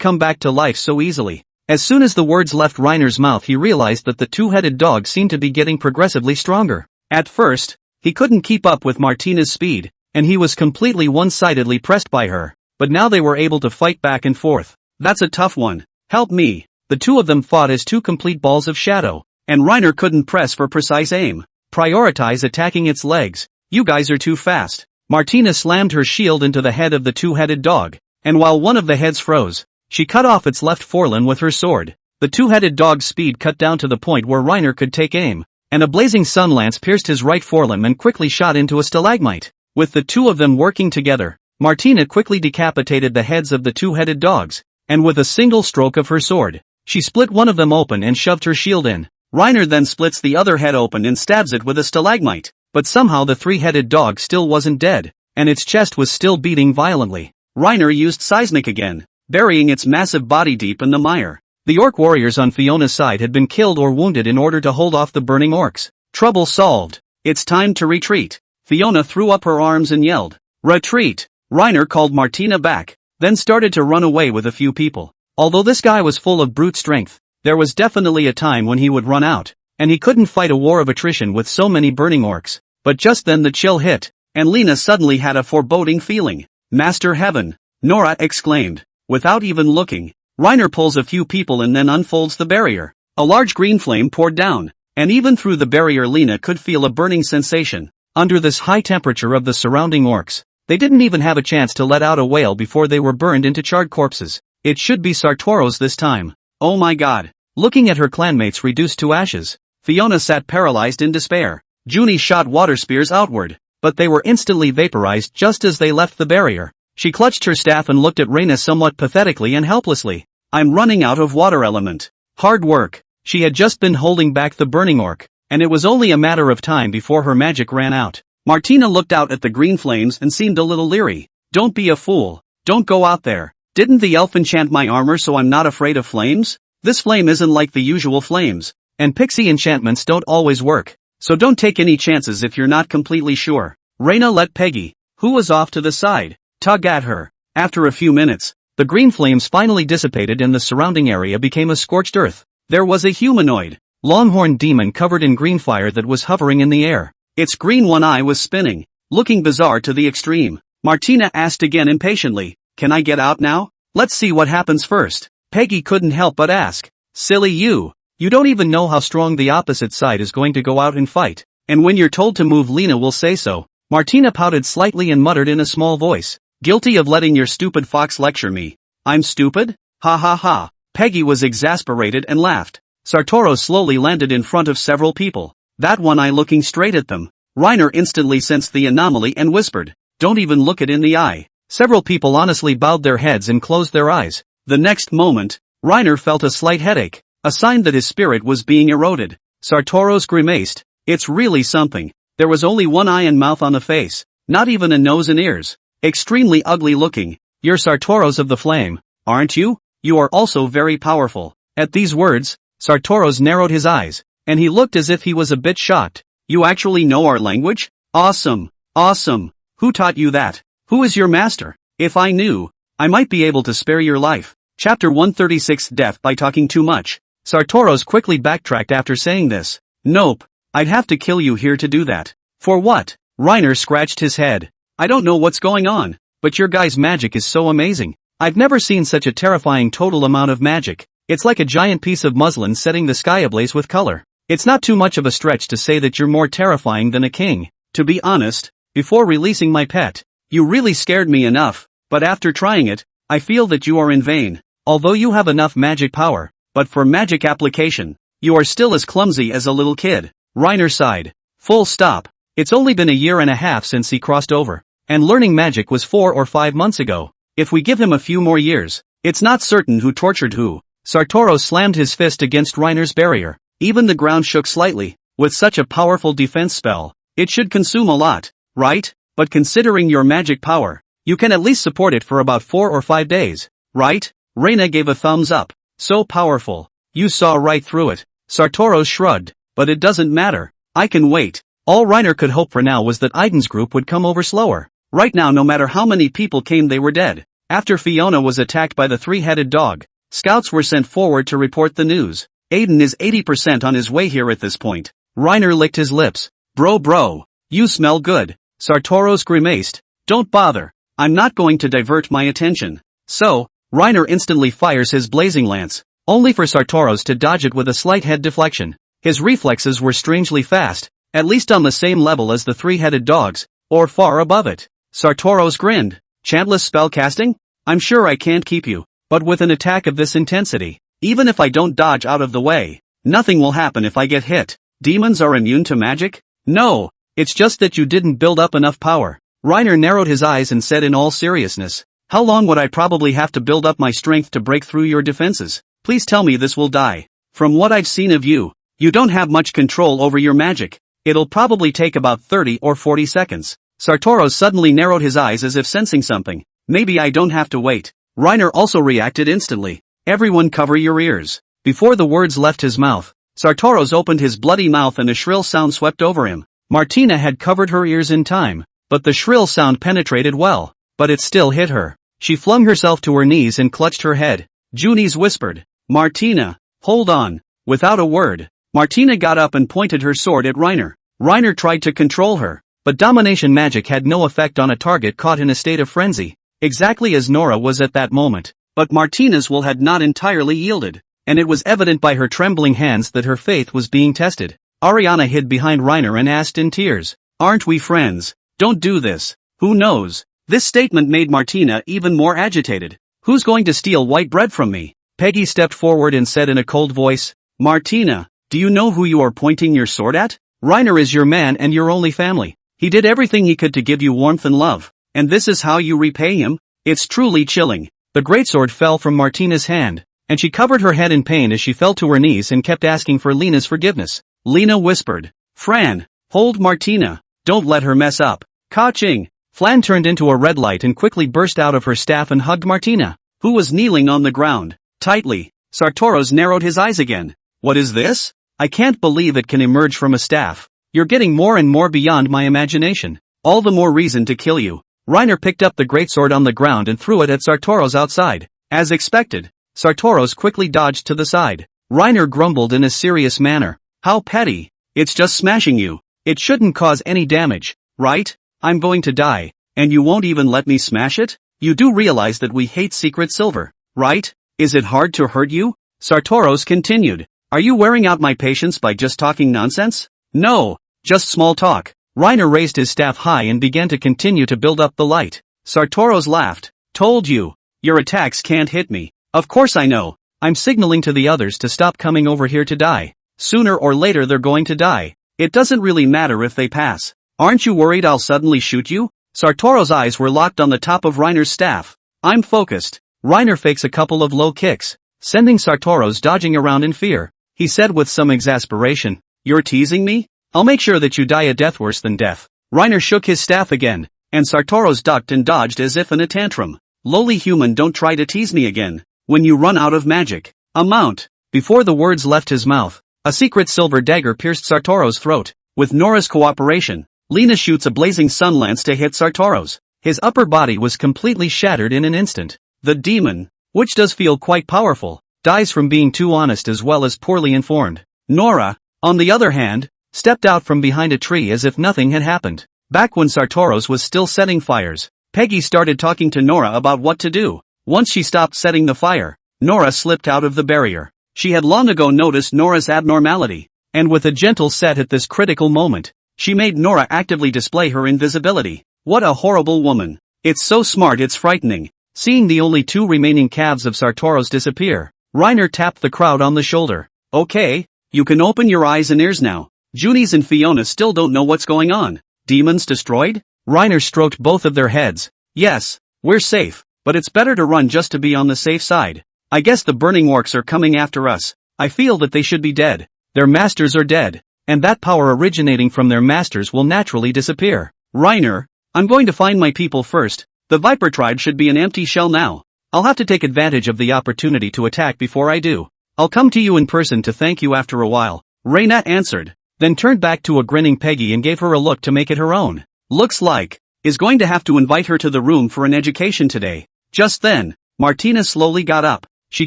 come back to life so easily. As soon as the words left Reiner's mouth, he realized that the two-headed dog seemed to be getting progressively stronger. At first, he couldn't keep up with Martina's speed, and he was completely one-sidedly pressed by her, but now they were able to fight back and forth. "That's a tough one. Help me." The two of them fought as two complete balls of shadow, and Reiner couldn't press for precise aim. Prioritize attacking its legs. "You guys are too fast." Martina slammed her shield into the head of the two-headed dog, and while one of the heads froze, she cut off its left forelimb with her sword. The two-headed dog's speed cut down to the point where Reiner could take aim, and a blazing sun lance pierced his right forelimb and quickly shot into a stalagmite. With the two of them working together, Martina quickly decapitated the heads of the two-headed dogs, and with a single stroke of her sword, she split one of them open and shoved her shield in. Reiner then splits the other head open and stabs it with a stalagmite, but somehow the three-headed dog still wasn't dead, and its chest was still beating violently. Reiner used seismic again, burying its massive body deep in the mire. The orc warriors on Fiona's side had been killed or wounded in order to hold off the burning orcs. Trouble solved. It's time to retreat. Fiona threw up her arms and yelled, "Retreat!" Reiner called Martina back, then started to run away with a few people. Although this guy was full of brute strength, there was definitely a time when he would run out, and he couldn't fight a war of attrition with so many burning orcs. But just then the chill hit, and Lena suddenly had a foreboding feeling. "Master Heaven!" Nora exclaimed. Without even looking, Reiner pulls a few people and then unfolds the barrier. A large green flame poured down, and even through the barrier Lena could feel a burning sensation. Under this high temperature of the surrounding orcs, they didn't even have a chance to let out a wail before they were burned into charred corpses. It should be Sartoros this time. Oh my god. Looking at her clanmates reduced to ashes, Fiona sat paralyzed in despair. Junis shot water spears outward, but they were instantly vaporized just as they left the barrier. She clutched her staff and looked at Reyna somewhat pathetically and helplessly. "I'm running out of water element." Hard work. She had just been holding back the burning orc, and it was only a matter of time before her magic ran out. Martina looked out at the green flames and seemed a little leery. "Don't be a fool. Don't go out there. Didn't the elf enchant my armor so I'm not afraid of flames? This flame isn't like the usual flames, and pixie enchantments don't always work, so don't take any chances if you're not completely sure." Reyna let Peggy, who was off to the side, tug at her. After a few minutes, the green flames finally dissipated and the surrounding area became a scorched earth. There was a humanoid, longhorned demon covered in green fire that was hovering in the air. Its green one eye was spinning, looking bizarre to the extreme. Martina asked again impatiently, "Can I get out now? Let's see what happens first." Peggy couldn't help but ask, "Silly you. You don't even know how strong the opposite side is going to go out and fight. And when you're told to move, Lena will say so." Martina pouted slightly and muttered in a small voice, "Guilty of letting your stupid fox lecture me. I'm stupid? Ha ha ha." Peggy was exasperated and laughed. Sartoros slowly landed in front of several people, that one eye looking straight at them. Reiner instantly sensed the anomaly and whispered, "Don't even look it in the eye." Several people honestly bowed their heads and closed their eyes. The next moment, Reiner felt a slight headache, a sign that his spirit was being eroded. Sartoros grimaced. "It's really something. There was only one eye and mouth on the face, not even a nose and ears. Extremely ugly looking. You're Sartoros of the Flame, aren't you? You are also very powerful." At these words, Sartoros narrowed his eyes, and he looked as if he was a bit shocked. "You actually know our language? Awesome. Awesome. Who taught you that? Who is your master? If I knew, I might be able to spare your life." Chapter 136 Death by Talking Too Much. Sartoros quickly backtracked after saying this. "Nope. I'd have to kill you here to do that." "For what?" Reiner scratched his head. "I don't know what's going on, but your guy's magic is so amazing. I've never seen such a terrifying total amount of magic. It's like a giant piece of muslin setting the sky ablaze with color. It's not too much of a stretch to say that you're more terrifying than a king. To be honest, before releasing my pet, you really scared me enough, but after trying it, I feel that you are in vain. Although you have enough magic power, but for magic application, you are still as clumsy as a little kid. Reiner sighed. Full stop. It's only been a year and a half since he crossed over, and learning magic was 4 or 5 months ago. If we give him a few more years, it's not certain who tortured who. Sartoro slammed his fist against Reiner's barrier. Even the ground shook slightly. With such a powerful defense spell, it should consume a lot, right? But considering your magic power, you can at least support it for about 4 or 5 days, right? Reina gave a thumbs up. So powerful. You saw right through it. Sartoro shrugged. But it doesn't matter. I can wait. All Reiner could hope for now was that Aiden's group would come over slower. Right now, no matter how many people came, they were dead. After Fiona was attacked by the three-headed dog, scouts were sent forward to report the news. Aiden is 80% on his way here at this point. Reiner licked his lips. Bro, you smell good. Sartoros grimaced. Don't bother. I'm not going to divert my attention. So, Reiner instantly fires his blazing lance, only for Sartoros to dodge it with a slight head deflection. His reflexes were strangely fast, at least on the same level as the three-headed dog's, or far above it. Sartoros grinned. Chantless spellcasting? I'm sure I can't keep you, but with an attack of this intensity, even if I don't dodge out of the way, nothing will happen if I get hit. Demons are immune to magic? No, it's just that you didn't build up enough power. Reiner narrowed his eyes and said in all seriousness, how long would I probably have to build up my strength to break through your defenses? Please tell me this will die. From what I've seen of you, you don't have much control over your magic. It'll probably take about 30 or 40 seconds. Sartoro suddenly narrowed his eyes as if sensing something. Maybe I don't have to wait. Reiner also reacted instantly. Everyone cover your ears. Before the words left his mouth, Sartoros opened his bloody mouth and a shrill sound swept over him. Martina had covered her ears in time, but the shrill sound penetrated well, but it still hit her. She flung herself to her knees and clutched her head. Junis whispered, Martina, hold on. Without a word, Martina got up and pointed her sword at Reiner. Reiner tried to control her, but domination magic had no effect on a target caught in a state of frenzy, exactly as Nora was at that moment. But Martina's will had not entirely yielded, and it was evident by her trembling hands that her faith was being tested. Ariana hid behind Reiner and asked in tears, aren't we friends? Don't do this. Who knows? This statement made Martina even more agitated. Who's going to steal white bread from me? Peggy stepped forward and said in a cold voice, Martina, do you know who you are pointing your sword at? Reiner is your man and your only family. He did everything he could to give you warmth and love, and this is how you repay him? It's truly chilling. The greatsword fell from Martina's hand, and she covered her head in pain as she fell to her knees and kept asking for Lena's forgiveness. Lena whispered, Fran, hold Martina, don't let her mess up. Ka-ching! Flan turned into a red light and quickly burst out of her staff and hugged Martina, who was kneeling on the ground, tightly. Sartoros narrowed his eyes again. What is this? I can't believe it can emerge from a staff. You're getting more and more beyond my imagination. All the more reason to kill you. Reiner picked up the greatsword on the ground and threw it at Sartoros outside. As expected, Sartoros quickly dodged to the side. Reiner grumbled in a serious manner. How petty. It's just smashing you. It shouldn't cause any damage, right? I'm going to die, and you won't even let me smash it? You do realize that we hate secret silver, right? Is it hard to hurt you? Sartoros continued. Are you wearing out my patience by just talking nonsense? No, just small talk. Reiner raised his staff high and began to continue to build up the light. Sartoros laughed. Told you. Your attacks can't hit me. Of course I know. I'm signaling to the others to stop coming over here to die. Sooner or later they're going to die. It doesn't really matter if they pass. Aren't you worried I'll suddenly shoot you? Sartoro's eyes were locked on the top of Reiner's staff. I'm focused. Reiner fakes a couple of low kicks, sending Sartoros dodging around in fear. He said with some exasperation, You're teasing me? I'll make sure that you die a death worse than death. Reiner shook his staff again, and Sartoros ducked and dodged as if in a tantrum. Lowly human, don't try to tease me again. When you run out of magic, amount. Before the words left his mouth, a secret silver dagger pierced Sartoro's throat. With Nora's cooperation, Lena shoots a blazing sun lance to hit Sartoros. His upper body was completely shattered in an instant. The demon, which does feel quite powerful, dies from being too honest as well as poorly informed. Nora, on the other hand, stepped out from behind a tree as if nothing had happened. Back when Sartoros was still setting fires, Peggy started talking to Nora about what to do. Once she stopped setting the fire, Nora slipped out of the barrier. She had long ago noticed Nora's abnormality, and with a gentle set at this critical moment, she made Nora actively display her invisibility. What a horrible woman. It's so smart it's frightening. Seeing the only 2 remaining calves of Sartoros disappear, Reiner tapped the crowd on the shoulder. Okay, you can open your eyes and ears now. Junis and Fiona still don't know what's going on. Demons destroyed? Reiner stroked both of their heads. Yes, we're safe, but it's better to run just to be on the safe side. I guess the burning orcs are coming after us. I feel that they should be dead. Their masters are dead, and that power originating from their masters will naturally disappear. Reiner, I'm going to find my people first. The Viper tribe should be an empty shell now. I'll have to take advantage of the opportunity to attack before I do. I'll come to you in person to thank you after a while, Reyna answered, then turned back to a grinning Peggy and gave her a look to make it her own. Looks like, is going to have to invite her to the room for an education today. Just then, Martina slowly got up. She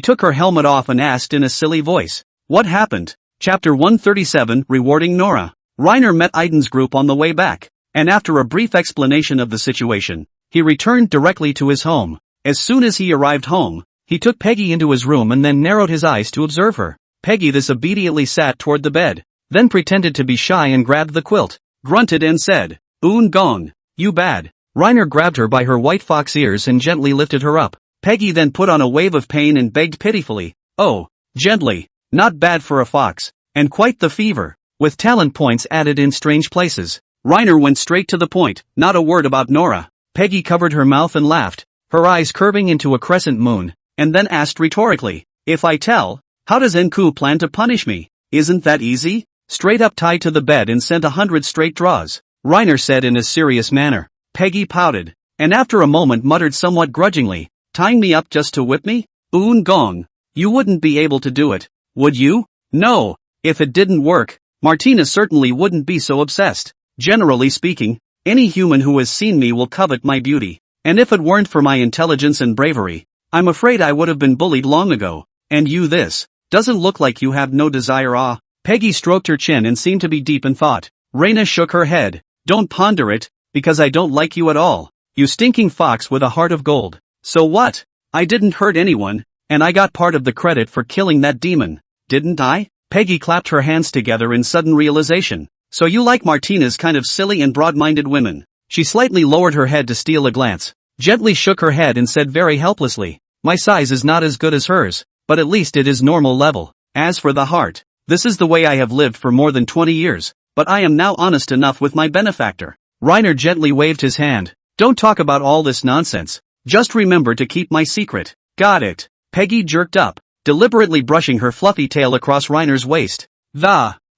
took her helmet off and asked in a silly voice, what happened? Chapter 137 Rewarding Nora. Reiner met Aiden's group on the way back, and after a brief explanation of the situation, he returned directly to his home. As soon as he arrived home, he took Peggy into his room and then narrowed his eyes to observe her. Peggy this obediently sat toward the bed, then pretended to be shy and grabbed the quilt, grunted and said, Gong, you bad. Reiner grabbed her by her white fox ears and gently lifted her up. Peggy then put on a wave of pain and begged pitifully, oh, gently, not bad for a fox, and quite the fever, with talent points added in strange places. Reiner went straight to the point, not a word about Nora. Peggy covered her mouth and laughed, her eyes curving into a crescent moon, and then asked rhetorically, if I tell, how does Enku plan to punish me? Isn't that easy? Straight up tied to the bed and sent 100 straight draws, Reiner said in a serious manner. Peggy pouted, and after a moment muttered somewhat grudgingly, tying me up just to whip me? Gong, you wouldn't be able to do it, would you? No, if it didn't work, Martina certainly wouldn't be so obsessed. Generally speaking, any human who has seen me will covet my beauty, and if it weren't for my intelligence and bravery, I'm afraid I would have been bullied long ago. And you this, doesn't look like you have no desire. Ah. Peggy stroked her chin and seemed to be deep in thought. Reyna shook her head. Don't ponder it, because I don't like you at all. You stinking fox with a heart of gold. So what? I didn't hurt anyone, and I got part of the credit for killing that demon, didn't I? Peggy clapped her hands together in sudden realization. So you like Martina's kind of silly and broad-minded women. She slightly lowered her head to steal a glance, gently shook her head and said very helplessly, my size is not as good as hers, but at least it is normal level. As for the heart, this is the way I have lived for more than 20 years, but I am now honest enough with my benefactor. Reiner gently waved his hand. Don't talk about all this nonsense. Just remember to keep my secret. Got it. Peggy jerked up, deliberately brushing her fluffy tail across Reiner's waist.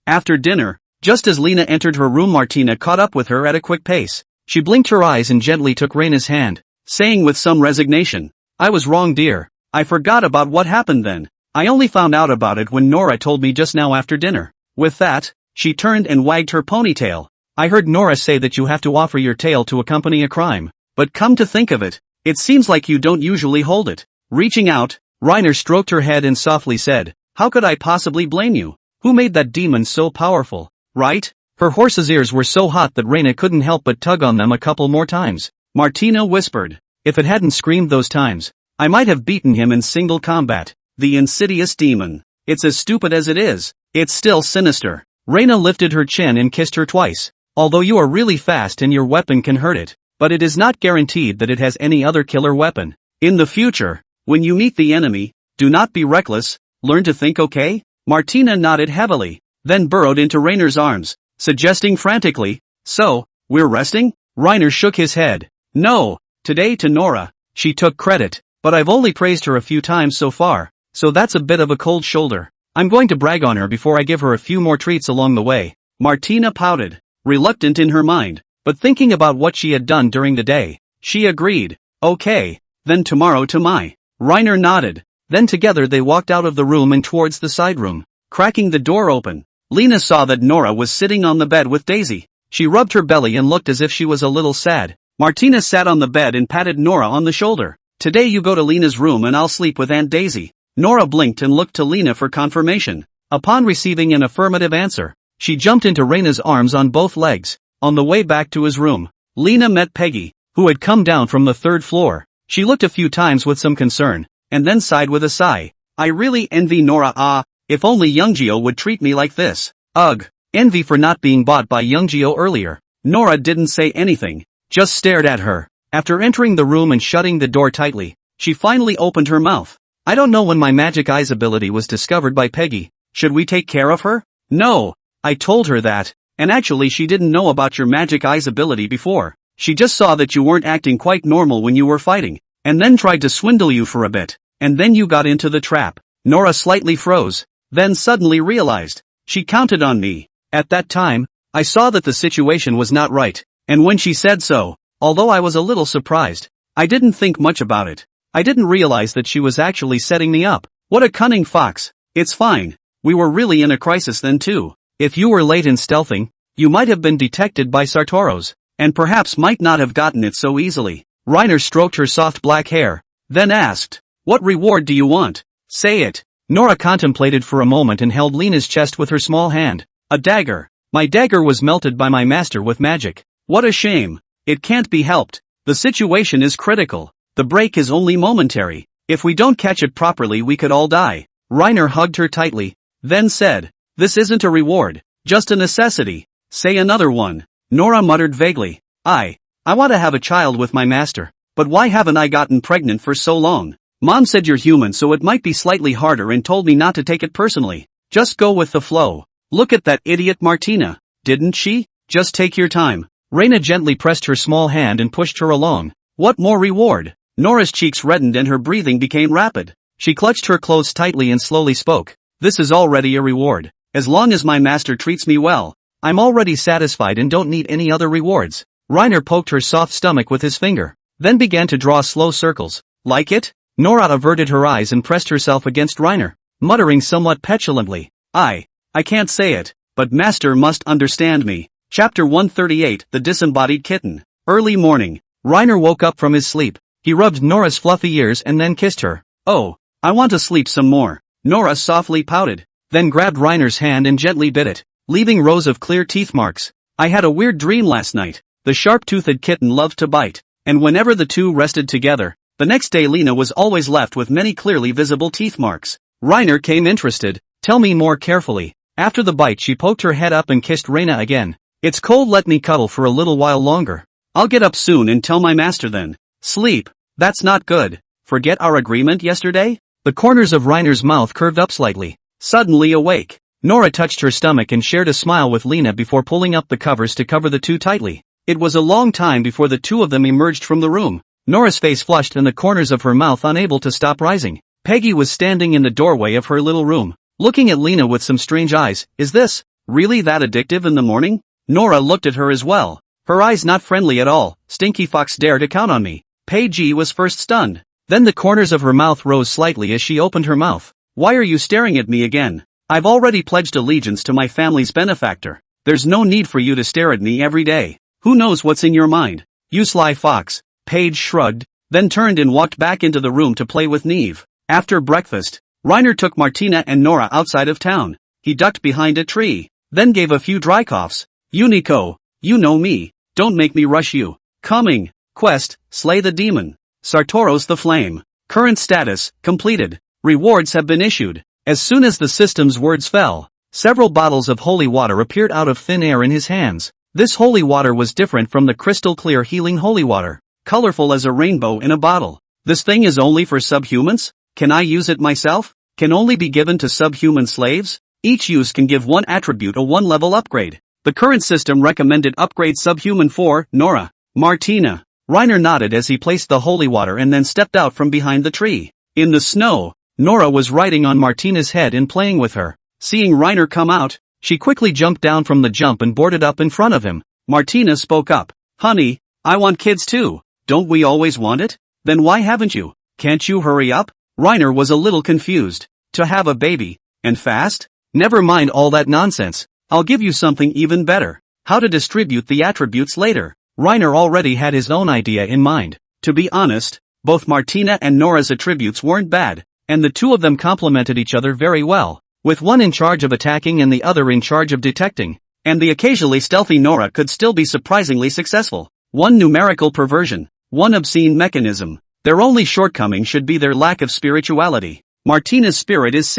After dinner, just as Lena entered her room, Martina caught up with her at a quick pace. She blinked her eyes and gently took Reina's hand, saying with some resignation, I was wrong, dear. I forgot about what happened then. I only found out about it when Nora told me just now after dinner. With that, she turned and wagged her ponytail. I heard Nora say that you have to offer your tail to accompany a crime. But come to think of it, it seems like you don't usually hold it. Reaching out, Reiner stroked her head and softly said, how could I possibly blame you? Who made that demon so powerful, right? Her horse's ears were so hot that Reina couldn't help but tug on them a couple more times. Martina whispered, if it hadn't screamed those times, I might have beaten him in single combat. The insidious demon. It's as stupid as it is. It's still sinister. Reina lifted her chin and kissed her twice. Although you are really fast and your weapon can hurt it, but it is not guaranteed that it has any other killer weapon. In the future, when you meet the enemy, do not be reckless, learn to think, okay? Martina nodded heavily, then burrowed into Reiner's arms, suggesting frantically, so, we're resting? Reiner shook his head. No, today to Nora, she took credit, but I've only praised her a few times so far, so that's a bit of a cold shoulder. I'm going to brag on her before I give her a few more treats along the way. Martina pouted, reluctant in her mind, but thinking about what she had done during the day, she agreed. Okay, then tomorrow to my. Reiner nodded, then together they walked out of the room and towards the side room. Cracking the door open, Lena saw that Nora was sitting on the bed with Daisy. She rubbed her belly and looked as if she was a little sad. Martina sat on the bed and patted Nora on the shoulder. Today you go to Lena's room and I'll sleep with Aunt Daisy. Nora blinked and looked to Lena for confirmation. Upon receiving an affirmative answer, she jumped into Reina's arms on both legs. On the way back to his room, Lena met Peggy, who had come down from the third floor. She looked a few times with some concern, and then sighed with a sigh. I really envy Nora. If only Youngjio would treat me like this. Ugh. Envy for not being bought by Youngjio earlier. Nora didn't say anything, just stared at her. After entering the room and shutting the door tightly, she finally opened her mouth. I don't know when my magic eyes ability was discovered by Peggy. Should we take care of her? No. I told her that, and actually she didn't know about your magic eyes ability before. She just saw that you weren't acting quite normal when you were fighting, and then tried to swindle you for a bit, and then you got into the trap. Nora slightly froze, then suddenly realized. She counted on me. At that time, I saw that the situation was not right, and when she said so, although I was a little surprised, I didn't think much about it. I didn't realize that she was actually setting me up. What a cunning fox. It's fine. We were really in a crisis then too. If you were late in stealthing, you might have been detected by Sartoros, and perhaps might not have gotten it so easily. Reiner stroked her soft black hair, then asked, what reward do you want? Say it. Nora contemplated for a moment and held Lena's chest with her small hand. A dagger. My dagger was melted by my master with magic. What a shame. It can't be helped. The situation is critical. The break is only momentary. If we don't catch it properly we could all die. Reiner hugged her tightly, then said, this isn't a reward, just a necessity. Say another one. Nora muttered vaguely. I want to have a child with my master, but why haven't I gotten pregnant for so long? Mom said you're human so it might be slightly harder and told me not to take it personally. Just go with the flow. Look at that idiot Martina. Didn't she? Just take your time. Reina gently pressed her small hand and pushed her along. What more reward? Nora's cheeks reddened and her breathing became rapid. She clutched her clothes tightly and slowly spoke. This is already a reward. As long as my master treats me well, I'm already satisfied and don't need any other rewards. Reiner poked her soft stomach with his finger, then began to draw slow circles. Like it? Nora averted her eyes and pressed herself against Reiner, muttering somewhat petulantly. I can't say it, but master must understand me. Chapter 138, The Disembodied Kitten. Early morning. Reiner woke up from his sleep. He rubbed Nora's fluffy ears and then kissed her. Oh, I want to sleep some more. Nora softly pouted, then grabbed Reiner's hand and gently bit it, leaving rows of clear teeth marks. I had a weird dream last night. The sharp-toothed kitten loved to bite, and whenever the two rested together, the next day Lena was always left with many clearly visible teeth marks. Reiner came interested. Tell me more carefully. After the bite she poked her head up and kissed Reina again. It's cold, let me cuddle for a little while longer. I'll get up soon and tell my master then. Sleep. That's not good. Forget our agreement yesterday? The corners of Reiner's mouth curved up slightly. Suddenly awake, Nora touched her stomach and shared a smile with Lena before pulling up the covers to cover the two tightly. It was a long time before the two of them emerged from the room. Nora's face flushed and the corners of her mouth unable to stop rising. Peggy was standing in the doorway of her little room, looking at Lena with some strange eyes. Is this really that addictive in the morning? Nora looked at her as well, her eyes not friendly at all. Stinky fox, dare to count on me. Peggy was first stunned. Then the corners of her mouth rose slightly as she opened her mouth. Why are you staring at me again? I've already pledged allegiance to my family's benefactor. There's no need for you to stare at me every day. Who knows what's in your mind? You sly fox. Paige shrugged, then turned and walked back into the room to play with Neve. After breakfast, Reiner took Martina and Nora outside of town. He ducked behind a tree, then gave a few dry coughs. Unico, you know me. Don't make me rush you. Coming. Quest, slay the demon. Sartoros the Flame. Current status, completed. Rewards have been issued. As soon as the system's words fell, several bottles of holy water appeared out of thin air in his hands. This holy water was different from the crystal clear healing holy water, colorful as a rainbow in a bottle. This thing is only for subhumans? Can I use it myself? Can only be given to subhuman slaves? Each use can give one attribute a one-level upgrade. The current system recommended upgrade subhuman for Nora. Martina. Reiner nodded as he placed the holy water and then stepped out from behind the tree. In the snow, Nora was riding on Martina's head and playing with her. Seeing Reiner come out, she quickly jumped down from the jump and boarded up in front of him. Martina spoke up. Honey, I want kids too. Don't we always want it? Then why haven't you? Can't you hurry up? Reiner was a little confused. To have a baby, and fast? Never mind all that nonsense. I'll give you something even better. How to distribute the attributes later. Reiner already had his own idea in mind. To be honest, both Martina and Nora's attributes weren't bad, and the two of them complemented each other very well, with one in charge of attacking and the other in charge of detecting. And the occasionally stealthy Nora could still be surprisingly successful. One numerical perversion, one obscene mechanism. Their only shortcoming should be their lack of spirituality. Martina's spirit is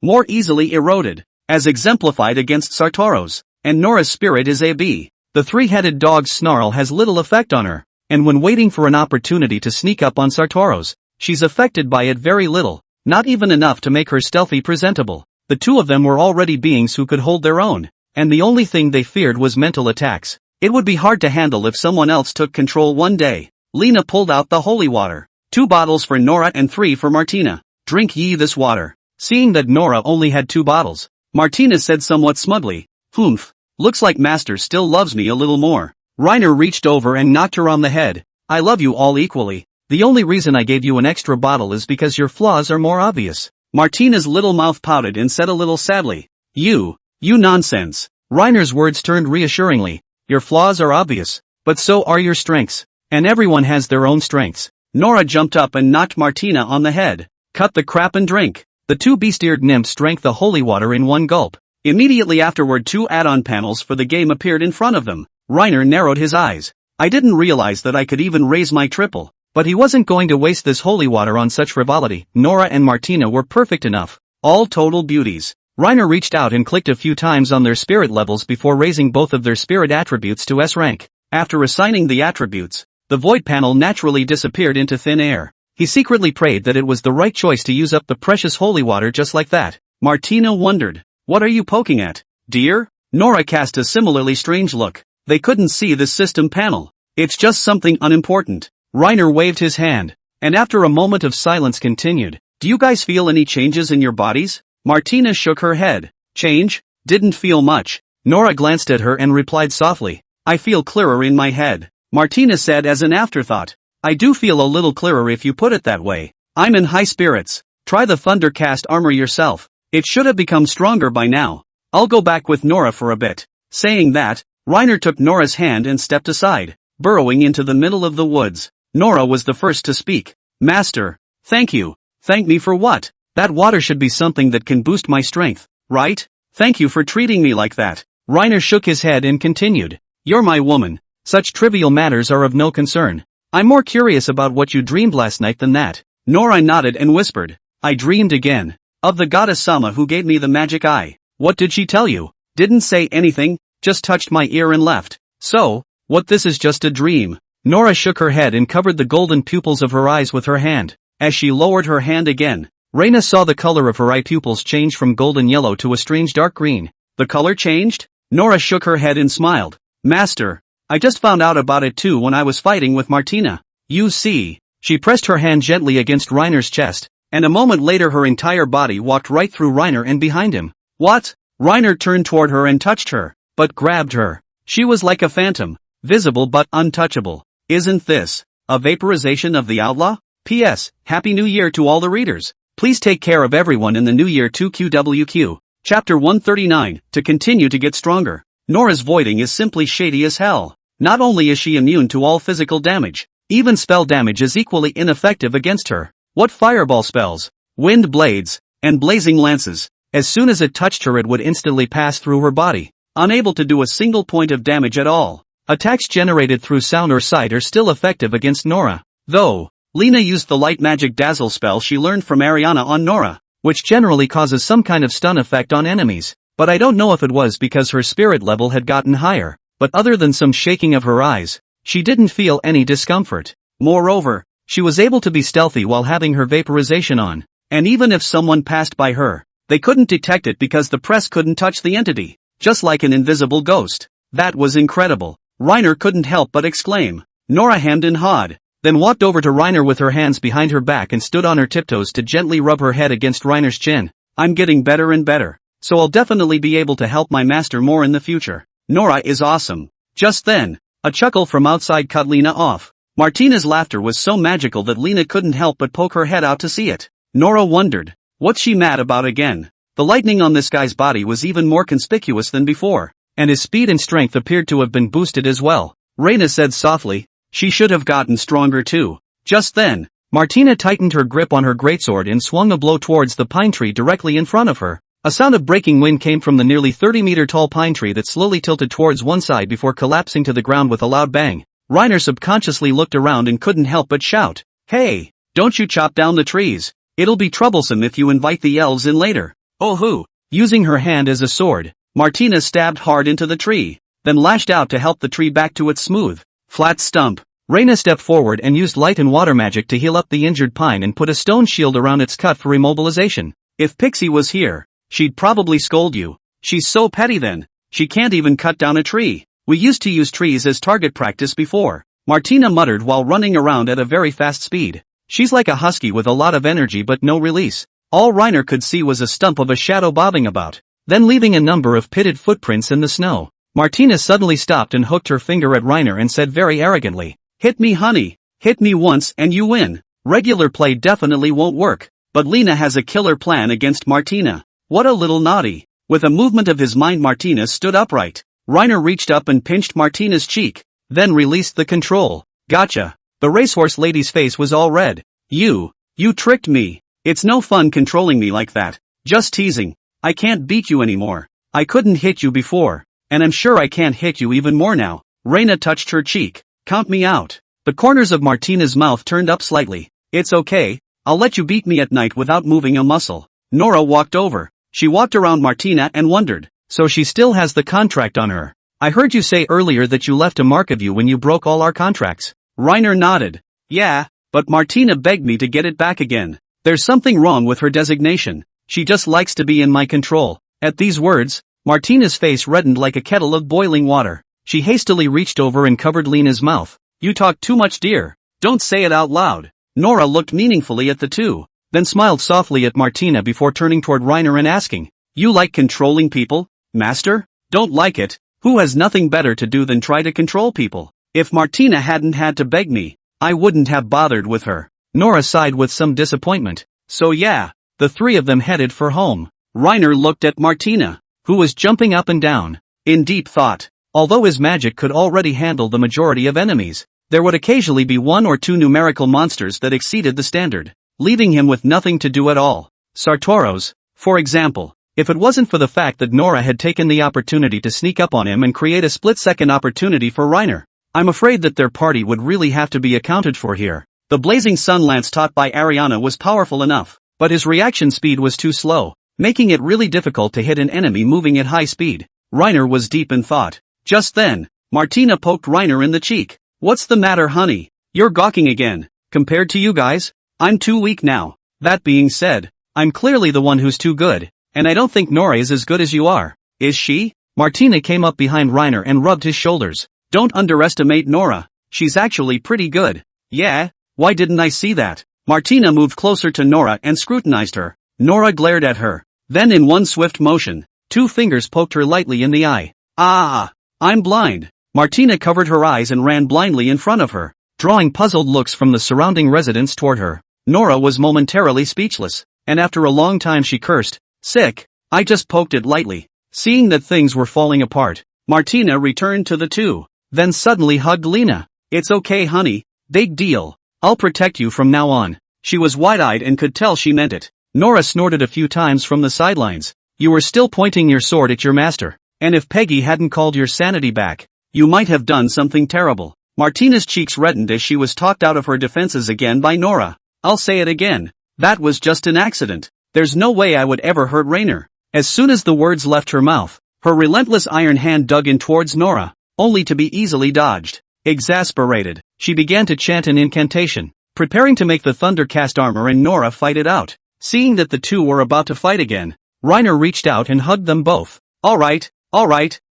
more easily eroded, as exemplified against Sartoro's, and Nora's spirit is AB. The three-headed dog's snarl has little effect on her, and when waiting for an opportunity to sneak up on Sartoro's, she's affected by it very little, not even enough to make her stealthy presentable. The two of them were already beings who could hold their own, and the only thing they feared was mental attacks. It would be hard to handle if someone else took control one day. Lena pulled out the holy water. 2 bottles for Nora and 3 for Martina. Drink ye this water. Seeing that Nora only had 2 bottles, Martina said somewhat smugly, "Humph, looks like Master still loves me a little more." Reiner reached over and knocked her on the head. "I love you all equally. The only reason I gave you an extra bottle is because your flaws are more obvious." Martina's little mouth pouted and said a little sadly, You nonsense." Reiner's words turned reassuringly. "Your flaws are obvious, but so are your strengths. And everyone has their own strengths." Nora jumped up and knocked Martina on the head. "Cut the crap and drink." The 2 beast-eared nymphs drank the holy water in one gulp. Immediately afterward 2 add-on panels for the game appeared in front of them. Reiner narrowed his eyes. "I didn't realize that I could even raise my triple." But he wasn't going to waste this holy water on such frivolity. Nora and Martina were perfect enough. All total beauties. Reiner reached out and clicked a few times on their spirit levels before raising both of their spirit attributes to S rank. After assigning the attributes, the void panel naturally disappeared into thin air. He secretly prayed that it was the right choice to use up the precious holy water just like that. Martina wondered, "What are you poking at, dear?" Nora cast a similarly strange look. They couldn't see the system panel. "It's just something unimportant." Reiner waved his hand, and after a moment of silence continued, "Do you guys feel any changes in your bodies?" Martina shook her head. "Change? Didn't feel much." Nora glanced at her and replied softly, "I feel clearer in my head." Martina said as an afterthought, "I do feel a little clearer if you put it that way. I'm in high spirits. Try the Thundercast armor yourself. It should have become stronger by now. I'll go back with Nora for a bit." Saying that, Reiner took Nora's hand and stepped aside, burrowing into the middle of the woods. Nora was the first to speak. "Master, thank you." "Thank me for what? That water should be something that can boost my strength, right? Thank you for treating me like that." Reiner shook his head and continued, "You're my woman. Such trivial matters are of no concern. I'm more curious about what you dreamed last night than that." Nora nodded and whispered, "I dreamed again. Of the goddess Sama who gave me the magic eye." "What did she tell you?" "Didn't say anything, just touched my ear and left." "So, what, this is just a dream?" Nora shook her head and covered the golden pupils of her eyes with her hand. As she lowered her hand again, Reina saw the color of her eye pupils change from golden yellow to a strange dark green. "The color changed?" Nora shook her head and smiled. "Master, I just found out about it too when I was fighting with Martina. You see." She pressed her hand gently against Reiner's chest, and a moment later her entire body walked right through Reiner and behind him. "What?" Reiner turned toward her and touched her, but grabbed her. She was like a phantom, visible but untouchable. "Isn't this a vaporization of the outlaw?" P.S. Happy New Year to all the readers. Please take care of everyone in the new year 2QWQ. Chapter 139, to continue to get stronger. Nora's voiding is simply shady as hell. Not only is she immune to all physical damage, even spell damage is equally ineffective against her. What fireball spells, wind blades, and blazing lances. As soon as it touched her it would instantly pass through her body, unable to do a single point of damage at all. Attacks generated through sound or sight are still effective against Nora, though. Lena used the light magic dazzle spell she learned from Ariana on Nora, which generally causes some kind of stun effect on enemies, but I don't know if it was because her spirit level had gotten higher, but other than some shaking of her eyes, she didn't feel any discomfort. Moreover, she was able to be stealthy while having her vaporization on, and even if someone passed by her, they couldn't detect it because the press couldn't touch the entity, just like an invisible ghost. That was incredible. Reiner couldn't help but exclaim. Nora hemmed and hawed, then walked over to Reiner with her hands behind her back and stood on her tiptoes to gently rub her head against Reiner's chin. "I'm getting better and better, so I'll definitely be able to help my master more in the future. Nora is awesome." Just then, a chuckle from outside cut Lena off. Martina's laughter was so magical that Lena couldn't help but poke her head out to see it. Nora wondered, what's she mad about again? The lightning on this guy's body was even more conspicuous than before, and his speed and strength appeared to have been boosted as well. Reina said softly, "She should have gotten stronger too." Just then, Martina tightened her grip on her greatsword and swung a blow towards the pine tree directly in front of her. A sound of breaking wind came from the nearly 30-meter tall pine tree that slowly tilted towards one side before collapsing to the ground with a loud bang. Reiner subconsciously looked around and couldn't help but shout, Hey, don't you chop down the trees. It'll be troublesome if you invite the elves in later. Oh hoo. Using her hand as a sword, Martina stabbed hard into the tree, then lashed out to help the tree back to its smooth, flat stump. Reina stepped forward and used light and water magic to heal up the injured pine and put a stone shield around its cut for immobilization. If Pixie was here, she'd probably scold you. She's so petty then. She can't even cut down a tree. We used to use trees as target practice before, Martina muttered while running around at a very fast speed. She's like a husky with a lot of energy but no release. All Reiner could see was a stump of a shadow bobbing about, then leaving a number of pitted footprints in the snow. Martina suddenly stopped and hooked her finger at Reiner and said very arrogantly, "Hit me honey, hit me once and you win." Regular play definitely won't work, but Lena has a killer plan against Martina. What a little naughty. With a movement of his mind Martina stood upright. Reiner reached up and pinched Martina's cheek, then released the control. Gotcha. The racehorse lady's face was all red. You tricked me. It's no fun controlling me like that. Just teasing. I can't beat you anymore. I couldn't hit you before, and I'm sure I can't hit you even more now. Reina touched her cheek. Count me out. The corners of Martina's mouth turned up slightly. It's okay. I'll let you beat me at night without moving a muscle. Nora walked over. She walked around Martina and wondered, so she still has the contract on her. I heard you say earlier that you left a mark of you when you broke all our contracts. Reiner nodded. Yeah, but Martina begged me to get it back again. There's something wrong with her designation. She just likes to be in my control. At these words, Martina's face reddened like a kettle of boiling water. She hastily reached over and covered Lena's mouth. You talk too much, dear. Don't say it out loud. Nora looked meaningfully at the two, then smiled softly at Martina before turning toward Reiner and asking, You like controlling people, master? Don't like it. Who has nothing better to do than try to control people? If Martina hadn't had to beg me, I wouldn't have bothered with her. Nora sighed with some disappointment. So yeah, the three of them headed for home. Reiner looked at Martina, who was jumping up and down, in deep thought. Although his magic could already handle the majority of enemies, there would occasionally be one or two numerical monsters that exceeded the standard, leaving him with nothing to do at all. Sartoros, for example. If it wasn't for the fact that Nora had taken the opportunity to sneak up on him and create a split-second opportunity for Reiner, I'm afraid that their party would really have to be accounted for here. The blazing sun lance taught by Ariana was powerful enough, but his reaction speed was too slow, making it really difficult to hit an enemy moving at high speed. Reiner was deep in thought. Just then, Martina poked Reiner in the cheek. What's the matter, honey? You're gawking again. Compared to you guys, I'm too weak now. That being said, I'm clearly the one who's too good, and I don't think Nora is as good as you are. Is she? Martina came up behind Reiner and rubbed his shoulders. Don't underestimate Nora. She's actually pretty good. Yeah? Why didn't I see that? Martina moved closer to Nora and scrutinized her. Nora glared at her. Then in one swift motion, two fingers poked her lightly in the eye. Ah! I'm blind. Martina covered her eyes and ran blindly in front of her, drawing puzzled looks from the surrounding residents toward her. Nora was momentarily speechless, and after a long time she cursed. Sick. I just poked it lightly. Seeing that things were falling apart, Martina returned to the two, then suddenly hugged Lena. It's okay, honey. Big deal. I'll protect you from now on. She was wide-eyed and could tell she meant it. Nora snorted a few times from the sidelines. You were still pointing your sword at your master, and if Peggy hadn't called your sanity back, you might have done something terrible. Martina's cheeks reddened as she was talked out of her defenses again by Nora. I'll say it again. That was just an accident. There's no way I would ever hurt Reiner. As soon as the words left her mouth, her relentless iron hand dug in towards Nora, only to be easily dodged. Exasperated, she began to chant an incantation, preparing to make the Thundercast armor and Nora fight it out. Seeing that the two were about to fight again, Reiner reached out and hugged them both. Alright,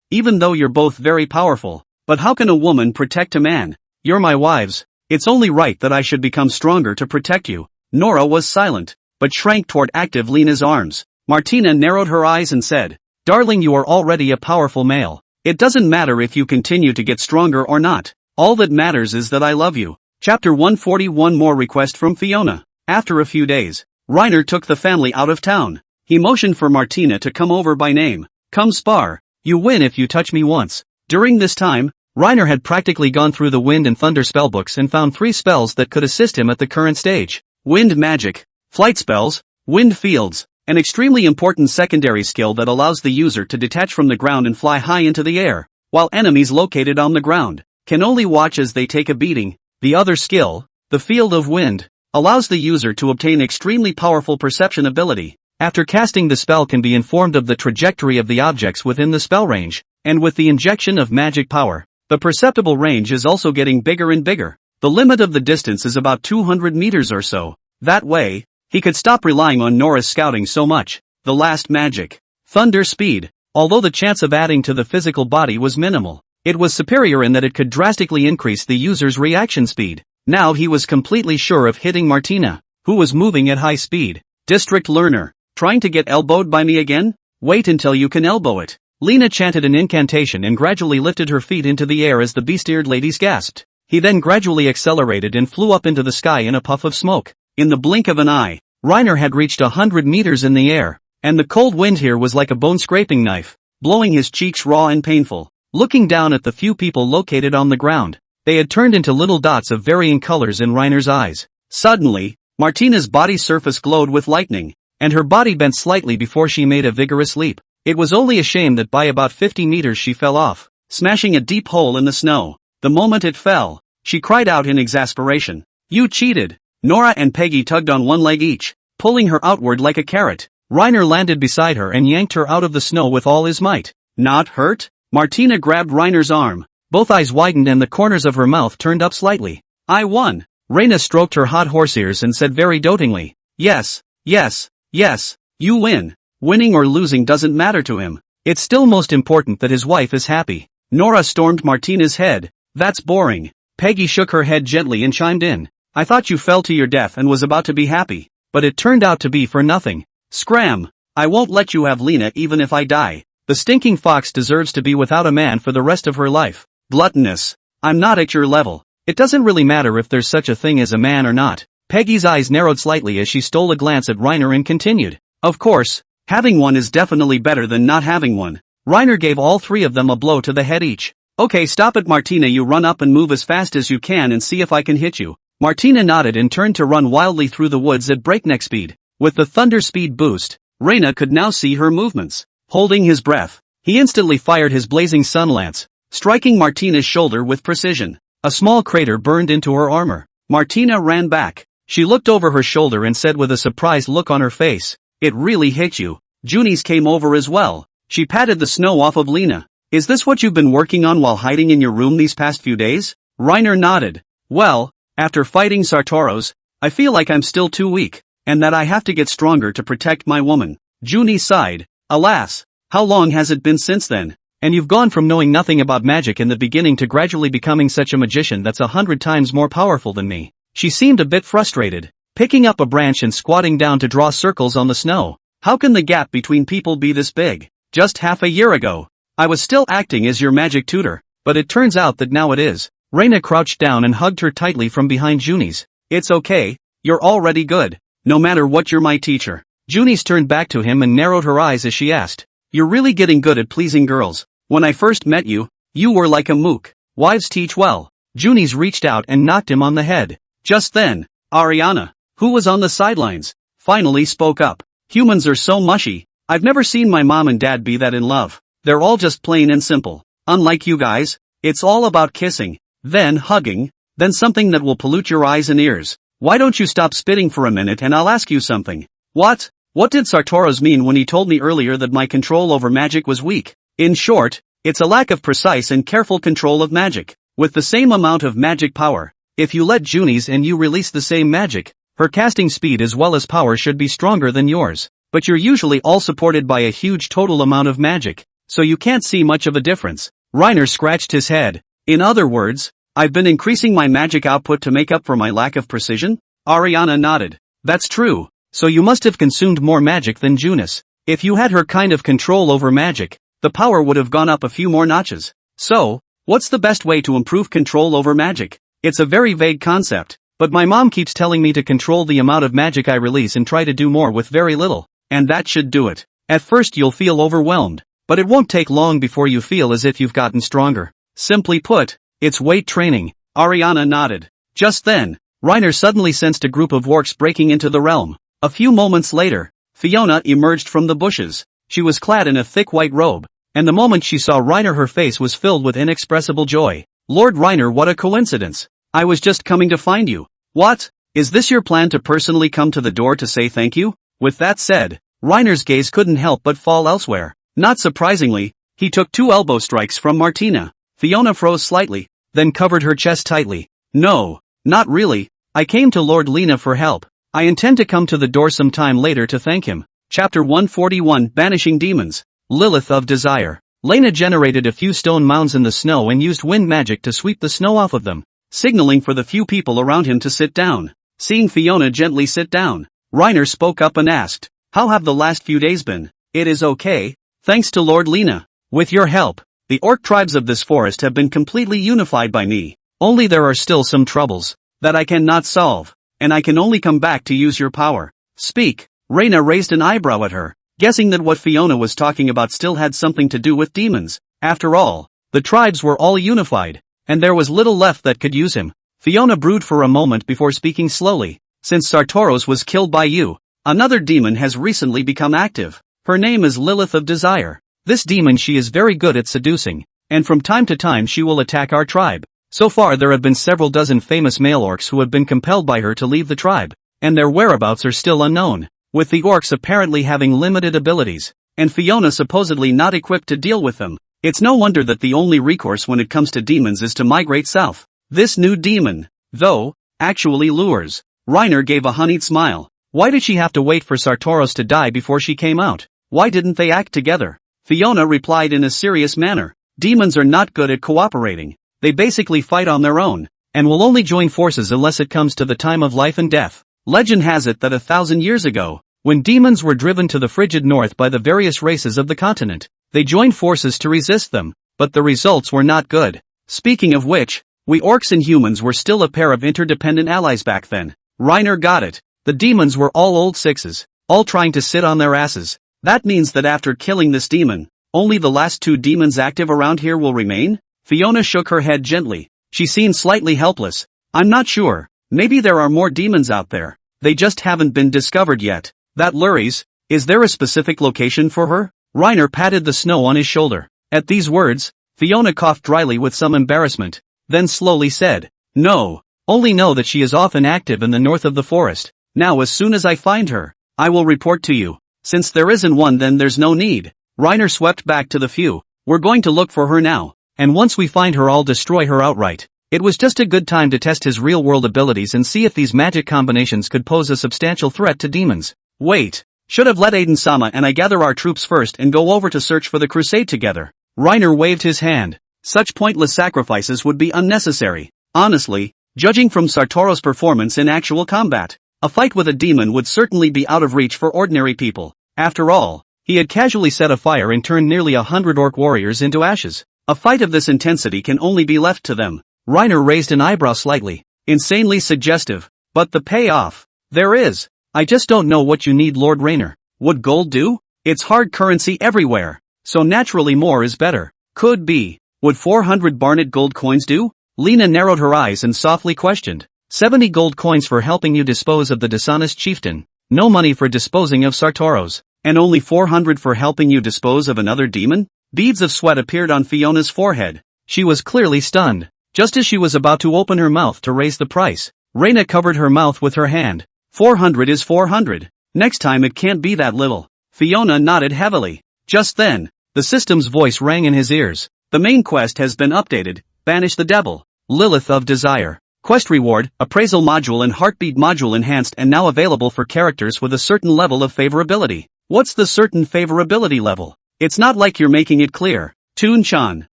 even though you're both very powerful, but how can a woman protect a man? You're my wives. It's only right that I should become stronger to protect you. Nora was silent, but shrank toward active Lena's arms. Martina narrowed her eyes and said, Darling, you are already a powerful male. It doesn't matter if you continue to get stronger or not. All that matters is that I love you. Chapter 141. More request from Fiona. After a few days, Reiner took the family out of town. He motioned for Martina to come over by name. Come spar. You win if you touch me once. During this time, Reiner had practically gone through the Wind and Thunder spellbooks and found 3 spells that could assist him at the current stage. Wind magic, flight spells, wind fields, an extremely important secondary skill that allows the user to detach from the ground and fly high into the air, while enemies located on the ground can only watch as they take a beating. The other skill, the field of wind, allows the user to obtain extremely powerful perception ability. After casting the spell can be informed of the trajectory of the objects within the spell range, and with the injection of magic power, the perceptible range is also getting bigger and bigger. The limit of the distance is about 200 meters or so. That way, he could stop relying on Nora's scouting so much. The last magic, thunder speed. Although the chance of adding to the physical body was minimal, it was superior in that it could drastically increase the user's reaction speed. Now he was completely sure of hitting Martina, who was moving at high speed. District learner, trying to get elbowed by me again? Wait until you can elbow it. Lena chanted an incantation and gradually lifted her feet into the air as the beast-eared ladies gasped. He then gradually accelerated and flew up into the sky in a puff of smoke. In the blink of an eye, Reiner had reached 100 meters in the air, and the cold wind here was like a bone-scraping knife, blowing his cheeks raw and painful. Looking down at the few people located on the ground, they had turned into little dots of varying colors in Reiner's eyes. Suddenly, Martina's body surface glowed with lightning, and her body bent slightly before she made a vigorous leap. It was only a shame that by about 50 meters she fell off, smashing a deep hole in the snow. The moment it fell, she cried out in exasperation. You cheated! Nora and Peggy tugged on one leg each, pulling her outward like a carrot. Reiner landed beside her and yanked her out of the snow with all his might. Not hurt? Martina grabbed Reiner's arm. Both eyes widened and the corners of her mouth turned up slightly. I won! Reina stroked her hot horse ears and said very dotingly. Yes, yes, yes, you win. Winning or losing doesn't matter to him. It's still most important that his wife is happy. Nora stormed Martina's head. That's boring. Peggy shook her head gently and chimed in. I thought you fell to your death and was about to be happy, but it turned out to be for nothing. Scram! I won't let you have Lena even if I die. The stinking fox deserves to be without a man for the rest of her life. Gluttonous. I'm not at your level. It doesn't really matter if there's such a thing as a man or not. Peggy's eyes narrowed slightly as she stole a glance at Reiner and continued. Of course, having one is definitely better than not having one. Reiner gave all three of them a blow to the head each. Okay, stop it, Martina. You run up and move as fast as you can and see if I can hit you. Martina nodded and turned to run wildly through the woods at breakneck speed. With the thunder speed boost, Reina could now see her movements. Holding his breath, he instantly fired his blazing sun lance, striking Martina's shoulder with precision. A small crater burned into her armor. Martina ran back. She looked over her shoulder and said with a surprised look on her face, It really hit you. Junis came over as well. She patted the snow off of Lena. Is this what you've been working on while hiding in your room these past few days? Reiner nodded. Well, after fighting Sartoros, I feel like I'm still too weak, and that I have to get stronger to protect my woman. Junis sighed. Alas, how long has it been since then? And you've gone from knowing nothing about magic in the beginning to gradually becoming such a magician that's 100 times more powerful than me. She seemed a bit frustrated, picking up a branch and squatting down to draw circles on the snow. How can the gap between people be this big? Just half a year ago, I was still acting as your magic tutor, but it turns out that now it is. Reina crouched down and hugged her tightly from behind Junis. It's okay, you're already good. No matter what, you're my teacher. Junis turned back to him and narrowed her eyes as she asked. You're really getting good at pleasing girls. When I first met you, you were like a mook. Wives teach well. Junis reached out and knocked him on the head. Just then, Ariana, who was on the sidelines, finally spoke up. Humans are so mushy. I've never seen my mom and dad be that in love. They're all just plain and simple. Unlike you guys, it's all about kissing, then hugging, then something that will pollute your eyes and ears. Why don't you stop spitting for a minute and I'll ask you something? What did Sartoros mean when he told me earlier that my control over magic was weak? In short, it's a lack of precise and careful control of magic. With the same amount of magic power, if you let Junis and you release the same magic, her casting speed as well as power should be stronger than yours. But you're usually all supported by a huge total amount of magic, so you can't see much of a difference. Reiner scratched his head. In other words, I've been increasing my magic output to make up for my lack of precision? Ariana nodded. That's true, so you must have consumed more magic than Junis. If you had her kind of control over magic, the power would have gone up a few more notches. So, what's the best way to improve control over magic? It's a very vague concept, but my mom keeps telling me to control the amount of magic I release and try to do more with very little, and that should do it. At first you'll feel overwhelmed, but it won't take long before you feel as if you've gotten stronger. Simply put, it's weight training. Ariana nodded. Just then, Reiner suddenly sensed a group of orcs breaking into the realm. A few moments later, Fiona emerged from the bushes. She was clad in a thick white robe, and the moment she saw Reiner her face was filled with inexpressible joy. Lord Reiner, what a coincidence! I was just coming to find you. What? Is this your plan to personally come to the door to say thank you? With that said, Reiner's gaze couldn't help but fall elsewhere. Not surprisingly, he took 2 elbow strikes from Martina. Fiona froze slightly, then covered her chest tightly. No, not really. I came to Lord Lena for help. I intend to come to the door sometime later to thank him. Chapter 141 Banishing Demons. Lilith of Desire. Lena generated a few stone mounds in the snow and used wind magic to sweep the snow off of them, signaling for the few people around him to sit down. Seeing Fiona gently sit down, Reiner spoke up and asked, "How have the last few days been?" "It is okay, thanks to Lord Lena. With your help, the orc tribes of this forest have been completely unified by me. Only there are still some troubles that I cannot solve, and I can only come back to use your power." "Speak." Reina raised an eyebrow at her, guessing that what Fiona was talking about still had something to do with demons. After all, the tribes were all unified, and there was little left that could use him. Fiona brewed for a moment before speaking slowly. "Since Sartoros was killed by you, another demon has recently become active. Her name is Lilith of Desire. This demon she is very good at seducing, and from time to time she will attack our tribe. So far there have been several dozen famous male orcs who have been compelled by her to leave the tribe, and their whereabouts are still unknown, with the orcs apparently having limited abilities, and Fiona supposedly not equipped to deal with them. It's no wonder that the only recourse when it comes to demons is to migrate south. This new demon, though, actually lures." Reiner gave a honeyed smile. "Why did she have to wait for Sartoros to die before she came out? Why didn't they act together?" Fiona replied in a serious manner. "Demons are not good at cooperating. They basically fight on their own, and will only join forces unless it comes to the time of life and death. Legend has it that 1,000 years ago, when demons were driven to the frigid north by the various races of the continent, they joined forces to resist them, but the results were not good. Speaking of which, we orcs and humans were still a pair of interdependent allies back then." Reiner got it. The demons were all old sixes, all trying to sit on their asses. "That means that after killing this demon, only the last 2 demons active around here will remain?" Fiona shook her head gently. She seemed slightly helpless. "I'm not sure. Maybe there are more demons out there. They just haven't been discovered yet." "That lurries. Is there a specific location for her?" Reiner patted the snow on his shoulder. At these words, Fiona coughed dryly with some embarrassment, then slowly said, "No. Only know that she is often active in the north of the forest. Now as soon as I find her, I will report to you. Since there isn't one then there's no need." Reiner swept back to the few. "We're going to look for her now, and once we find her I'll destroy her outright." It was just a good time to test his real-world abilities and see if these magic combinations could pose a substantial threat to demons. "Wait. Should have let Aiden-sama and I gather our troops first and go over to search for the crusade together." Reiner waved his hand. Such pointless sacrifices would be unnecessary. Honestly, judging from Sartoro's performance in actual combat, a fight with a demon would certainly be out of reach for ordinary people. After all, he had casually set a fire and turned nearly 100 orc warriors into ashes. A fight of this intensity can only be left to them. Reiner raised an eyebrow slightly. "Insanely suggestive. But the payoff? There is. I just don't know what you need, Lord Rainer. Would gold do? It's hard currency everywhere, so naturally more is better." "Could be. Would 400 Barnet gold coins do?" Lena narrowed her eyes and softly questioned. 70 gold coins for helping you dispose of the dishonest chieftain. No money for disposing of Sartoros. And only 400 for helping you dispose of another demon?" Beads of sweat appeared on Fiona's forehead. She was clearly stunned. Just as she was about to open her mouth to raise the price, Reina covered her mouth with her hand. 400 is 400. Next time it can't be that little." Fiona nodded heavily. Just then, the system's voice rang in his ears. "The main quest has been updated. Banish the devil. Lilith of Desire. Quest reward, appraisal module and heartbeat module enhanced and now available for characters with a certain level of favorability." "What's the certain favorability level? It's not like you're making it clear." "Toon-chan,"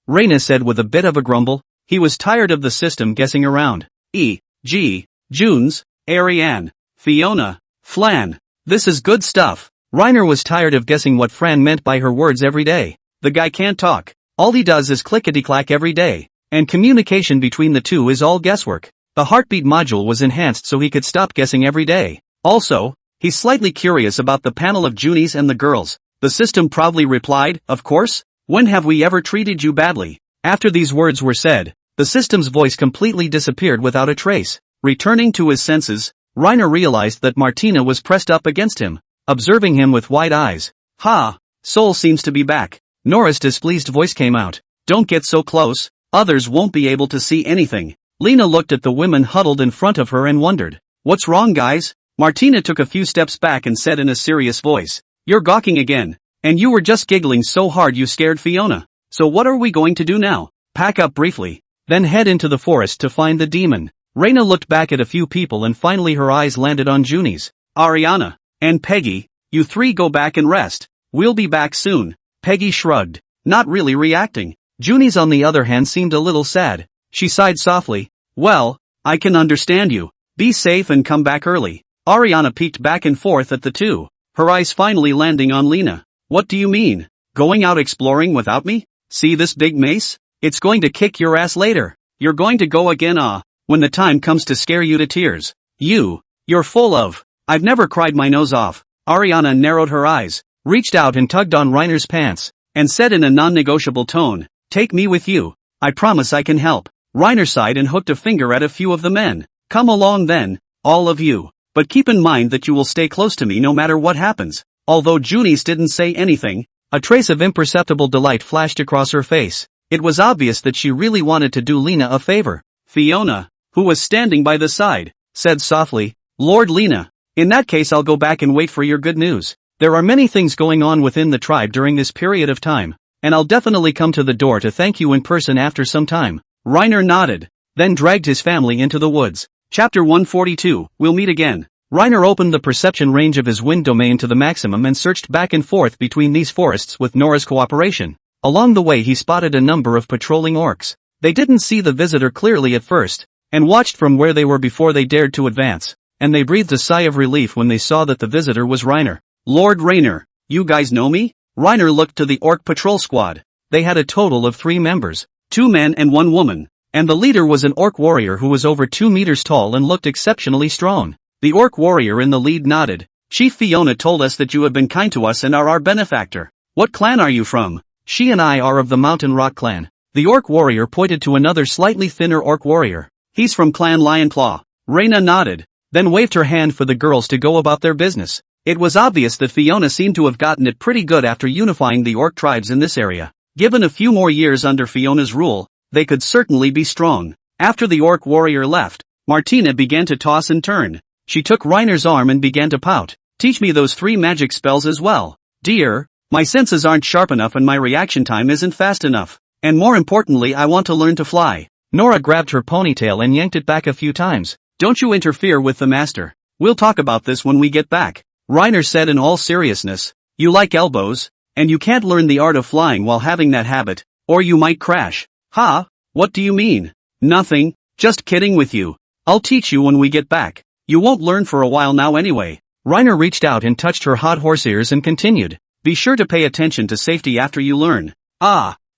Reina said with a bit of a grumble. He was tired of the system guessing around. E.g., Junes, Ariane, Fiona, Flan. This is good stuff. Reiner was tired of guessing what Fran meant by her words every day. The guy can't talk. All he does is clickety-clack every day. And communication between the two is all guesswork. The heartbeat module was enhanced so he could stop guessing every day. Also, he's slightly curious about the panel of Junis and the girls. The system proudly replied, "Of course. When have we ever treated you badly?" After these words were said, the system's voice completely disappeared without a trace. Returning to his senses, Reiner realized that Martina was pressed up against him, observing him with wide eyes. "Ha! Soul seems to be back." Nora's displeased voice came out. "Don't get so close, others won't be able to see anything." Lena looked at the women huddled in front of her and wondered. What's wrong, guys? Martina took a few steps back and said in a serious voice. You're gawking again. And you were just giggling so hard you scared Fiona. So what are we going to do now? Pack up briefly. Then head into the forest to find the demon. Reina looked back at a few people and finally her eyes landed on Junis. Ariana. And Peggy. You three go back and rest. We'll be back soon. Peggy shrugged. Not really reacting. Junis on the other hand seemed a little sad. She sighed softly. Well, I can understand you. Be safe and come back early. Ariana peeked back and forth at the two, her eyes finally landing on Lena. What do you mean? Going out exploring without me? See this big mace? It's going to kick your ass later. You're going to go again when the time comes to scare you to tears. You're full of. I've never cried my nose off. Ariana narrowed her eyes, reached out and tugged on Reiner's pants, and said in a non-negotiable tone, Take me with you. I promise I can help. Reiner sighed and hooked a finger at a few of the men. Come along then, all of you. But keep in mind that you will stay close to me no matter what happens. Although Junis didn't say anything, a trace of imperceptible delight flashed across her face. It was obvious that she really wanted to do Lena a favor. Fiona, who was standing by the side, said softly, Lord Lena, in that case I'll go back and wait for your good news. There are many things going on within the tribe during this period of time, and I'll definitely come to the door to thank you in person after some time. Reiner nodded, then dragged his family into the woods. Chapter 142, We'll meet again. Reiner opened the perception range of his wind domain to the maximum and searched back and forth between these forests with Nora's cooperation. Along the way he spotted a number of patrolling orcs. They didn't see the visitor clearly at first, and watched from where they were before they dared to advance, and they breathed a sigh of relief when they saw that the visitor was Reiner. Lord Reiner, you guys know me? Reiner looked to the orc patrol squad. They had a total of 3 members, 2 men and 1 woman, and the leader was an orc warrior who was over 2 meters tall and looked exceptionally strong. The orc warrior in the lead nodded. Chief Fiona told us that you have been kind to us and are our benefactor. What clan are you from? She and I are of the Mountain Rock clan. The orc warrior pointed to another slightly thinner orc warrior. He's from clan Lionclaw. Reina nodded, then waved her hand for the girls to go about their business. It was obvious that Fiona seemed to have gotten it pretty good after unifying the orc tribes in this area. Given a few more years under Fiona's rule, they could certainly be strong. After the orc warrior left, Martina began to toss and turn. She took Reiner's arm and began to pout. Teach me those 3 magic spells as well. Dear, my senses aren't sharp enough and my reaction time isn't fast enough. And more importantly I want to learn to fly. Nora grabbed her ponytail and yanked it back a few times. Don't you interfere with the master. We'll talk about this when we get back. Reiner said in all seriousness. You like elbows, and you can't learn the art of flying while having that habit, or you might crash. Ha? What do you mean? Nothing, just kidding with you. I'll teach you when we get back. You won't learn for a while now anyway. Reiner reached out and touched her hot horse ears and continued. Be sure to pay attention to safety after you learn.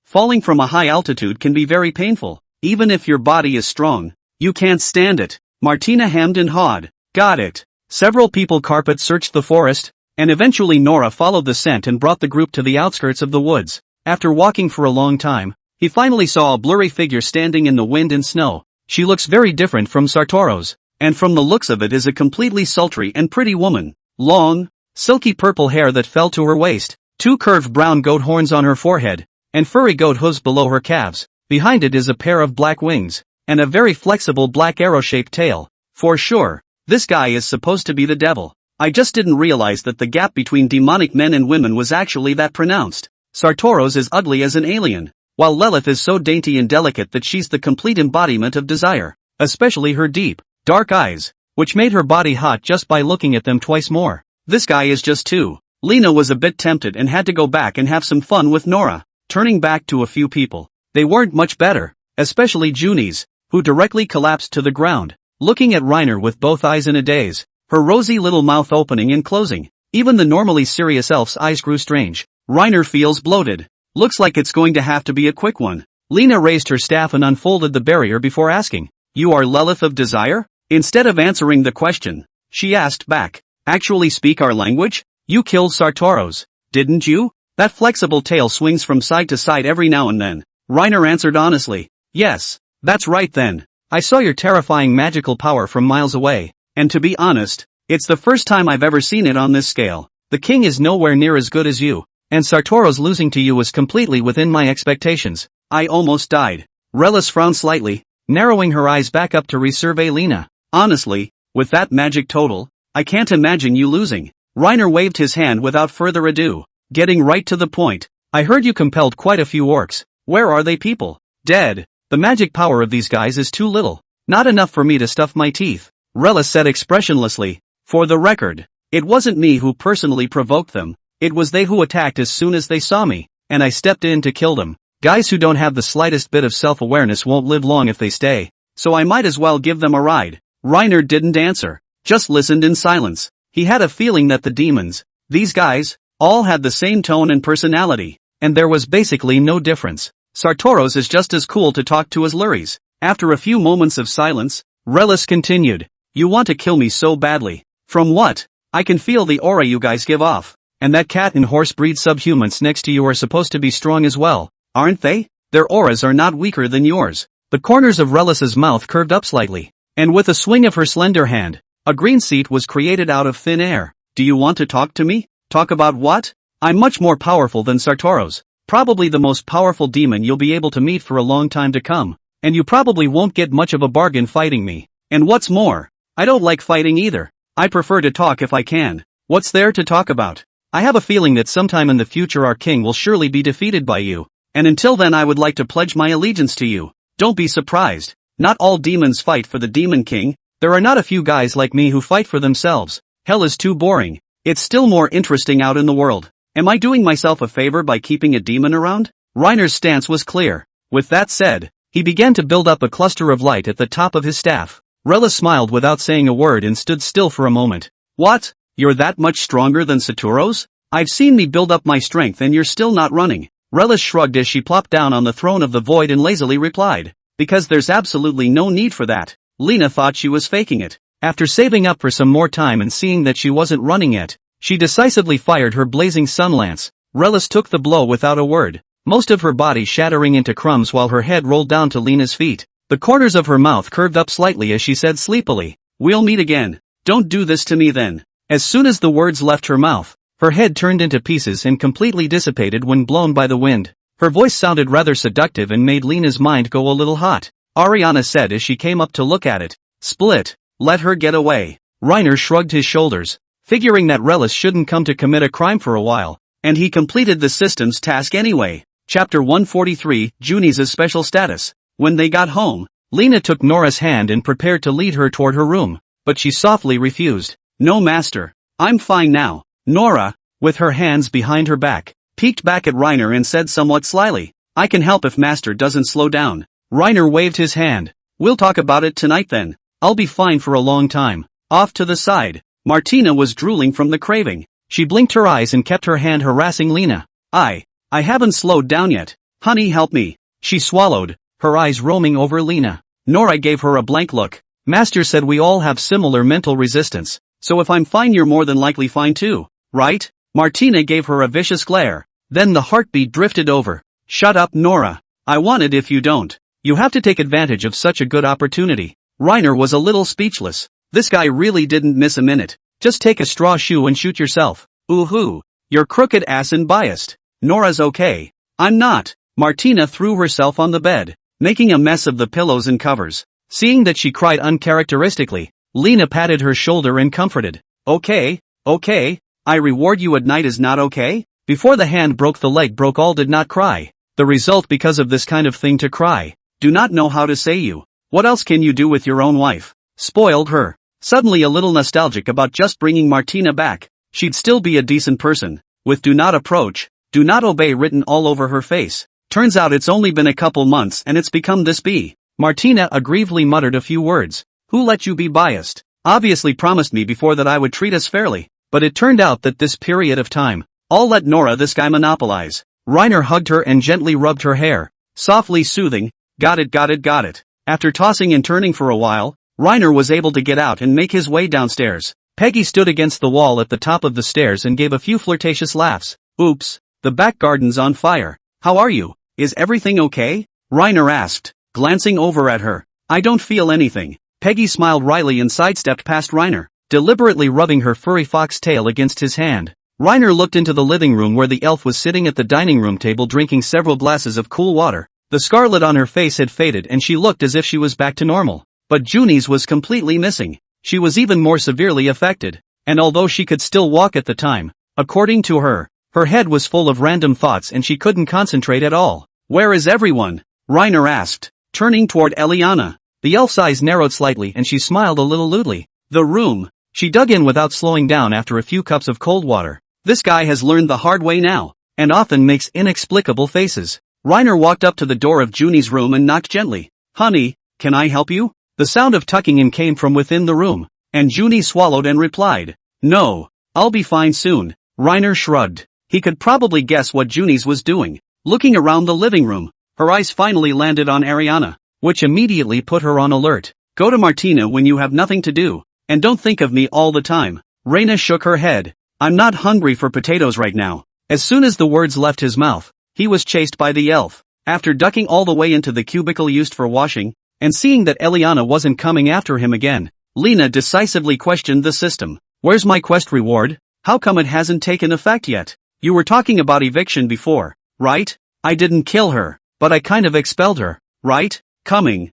Falling from a high altitude can be very painful. Even if your body is strong, you can't stand it. Martina hemmed and hawed. Got it. Several people carpet searched the forest, and eventually Nora followed the scent and brought the group to the outskirts of the woods. After walking for a long time, he finally saw a blurry figure standing in the wind and snow. She looks very different from Sartoro's, and from the looks of it is a completely sultry and pretty woman. Long, silky purple hair that fell to her waist, 2 curved brown goat horns on her forehead, and furry goat hooves below her calves. Behind it is a pair of black wings, and a very flexible black arrow-shaped tail. For sure, this guy is supposed to be the devil. I just didn't realize that the gap between demonic men and women was actually that pronounced. Sartoro's is ugly as an alien, while Lilith is so dainty and delicate that she's the complete embodiment of desire, especially her deep, dark eyes, which made her body hot just by looking at them twice more. This guy is just too. Lena was a bit tempted and had to go back and have some fun with Nora. Turning back to a few people, they weren't much better, especially Junis, who directly collapsed to the ground, looking at Reiner with both eyes in a daze, her rosy little mouth opening and closing. Even the normally serious elf's eyes grew strange. Reiner feels bloated. Looks like it's going to have to be a quick one. Lena raised her staff and unfolded the barrier before asking, You are Lilith of Desire? Instead of answering the question, she asked back, Actually speak our language? You killed Sartoro's, didn't you? That flexible tail swings from side to side every now and then. Reiner answered honestly, Yes, that's right then. I saw your terrifying magical power from miles away, and to be honest, it's the first time I've ever seen it on this scale. The king is nowhere near as good as you, and Sartoro's losing to you was completely within my expectations. I almost died. Relis frowned slightly. narrowing her eyes back up to resurvey Lena. Honestly, with that magic total, I can't imagine you losing. Reiner waved his hand without further ado, getting right to the point. I heard you compelled quite a few orcs. Where are they, people? Dead. The magic power of these guys is too little. Not enough for me to stuff my teeth. Relis said expressionlessly. For the record, it wasn't me who personally provoked them. It was they who attacked as soon as they saw me, and I stepped in to kill them. Guys who don't have the slightest bit of self-awareness won't live long if they stay, so I might as well give them a ride. Reiner didn't answer, just listened in silence. He had a feeling that the demons, these guys, all had the same tone and personality, and there was basically no difference. Sartoros is just as cool to talk to as Luris. After a few moments of silence, Relis continued. You want to kill me so badly. From what? I can feel the aura you guys give off. And that cat and horse breed subhumans next to you are supposed to be strong as well, aren't they? Their auras are not weaker than yours. The corners of Relis's mouth curved up slightly, and with a swing of her slender hand, a green seat was created out of thin air. Do you want to talk to me? Talk about what? I'm much more powerful than Sartoros. Probably the most powerful demon you'll be able to meet for a long time to come. And you probably won't get much of a bargain fighting me. And what's more, I don't like fighting either. I prefer to talk if I can. What's there to talk about? I have a feeling that sometime in the future our king will surely be defeated by you. And until then I would like to pledge my allegiance to you. Don't be surprised. Not all demons fight for the demon king. There are not a few guys like me who fight for themselves. Hell is too boring. It's still more interesting out in the world. Am I doing myself a favor by keeping a demon around? Reiner's stance was clear. With that said, he began to build up a cluster of light at the top of his staff. Relis smiled without saying a word and stood still for a moment. What? You're that much stronger than Saturos? I've seen me build up my strength and you're still not running. Relis shrugged as she plopped down on the throne of the void and lazily replied. Because there's absolutely no need for that. Lena thought she was faking it. After saving up for some more time and seeing that she wasn't running yet, she decisively fired her blazing sun lance. Relis took the blow without a word, most of her body shattering into crumbs while her head rolled down to Lena's feet. The corners of her mouth curved up slightly as she said sleepily, We'll meet again. Don't do this to me then. As soon as the words left her mouth, her head turned into pieces and completely dissipated when blown by the wind. Her voice sounded rather seductive and made Lena's mind go a little hot. Ariana said as she came up to look at it. Split. Let her get away. Reiner shrugged his shoulders, figuring that Relis shouldn't come to commit a crime for a while, and he completed the system's task anyway. Chapter 143, Junis' special status. When they got home, Lena took Nora's hand and prepared to lead her toward her room, but she softly refused. No master. I'm fine now. Nora, with her hands behind her back, peeked back at Reiner and said somewhat slyly, I can help if master doesn't slow down. Reiner waved his hand. We'll talk about it tonight then. I'll be fine for a long time. Off to the side, Martina was drooling from the craving. She blinked her eyes and kept her hand harassing Lena. I haven't slowed down yet. Honey, help me. She swallowed, her eyes roaming over Lena. Nora gave her a blank look. Master said we all have similar mental resistance, so if I'm fine you're more than likely fine too, right? Martina gave her a vicious glare. Then the heartbeat drifted over. Shut up, Nora. I want it if you don't. You have to take advantage of such a good opportunity. Reiner was a little speechless. This guy really didn't miss a minute. Just take a straw shoe and shoot yourself. Ooh-hoo. You're crooked ass and biased. Nora's okay. I'm not. Martina threw herself on the bed, making a mess of the pillows and covers. Seeing that she cried uncharacteristically, Lena patted her shoulder and comforted. Okay. I reward you at night is not okay? Before the hand broke the leg broke all did not cry. The result because of this kind of thing to cry. Do not know how to say you. What else can you do with your own wife? Spoiled her. Suddenly a little nostalgic about just bringing Martina back. She'd still be a decent person, with do not approach, do not obey written all over her face. Turns out it's only been a couple months and it's become this bee. Martina aggrievedly muttered a few words. Who let you be biased? Obviously promised me before that I would treat us fairly, but it turned out that this period of time, I'll let Nora this guy monopolize. Reiner hugged her and gently rubbed her hair, softly soothing. Got it. After tossing and turning for a while, Reiner was able to get out and make his way downstairs. Peggy stood against the wall at the top of the stairs and gave a few flirtatious laughs. Oops, the back garden's on fire. How are you? Is everything okay? Reiner asked, glancing over at her. I don't feel anything. Peggy smiled wryly and sidestepped past Reiner, deliberately rubbing her furry fox tail against his hand. Reiner looked into the living room where the elf was sitting at the dining room table drinking several glasses of cool water. The scarlet on her face had faded and she looked as if she was back to normal. But Junis was completely missing. She was even more severely affected. And although she could still walk at the time, according to her, her head was full of random thoughts and she couldn't concentrate at all. "Where is everyone?" Reiner asked, turning toward Eliana. The elf's eyes narrowed slightly and she smiled a little lewdly. "The room." She dug in without slowing down after a few cups of cold water. This guy has learned the hard way now, and often makes inexplicable faces. Reiner walked up to the door of Junie's room and knocked gently. "Honey, can I help you?" The sound of tucking in came from within the room, and Junie swallowed and replied, "No, I'll be fine soon." Reiner shrugged. He could probably guess what Junie's was doing. Looking around the living room, her eyes finally landed on Ariana, which immediately put her on alert. "Go to Martina when you have nothing to do, and don't think of me all the time." Reina shook her head. "I'm not hungry for potatoes right now." As soon as the words left his mouth, he was chased by the elf. After ducking all the way into the cubicle used for washing, and seeing that Eliana wasn't coming after him again, Lena decisively questioned the system. "Where's my quest reward? How come it hasn't taken effect yet? You were talking about eviction before, right? I didn't kill her, but I kind of expelled her, right? Coming.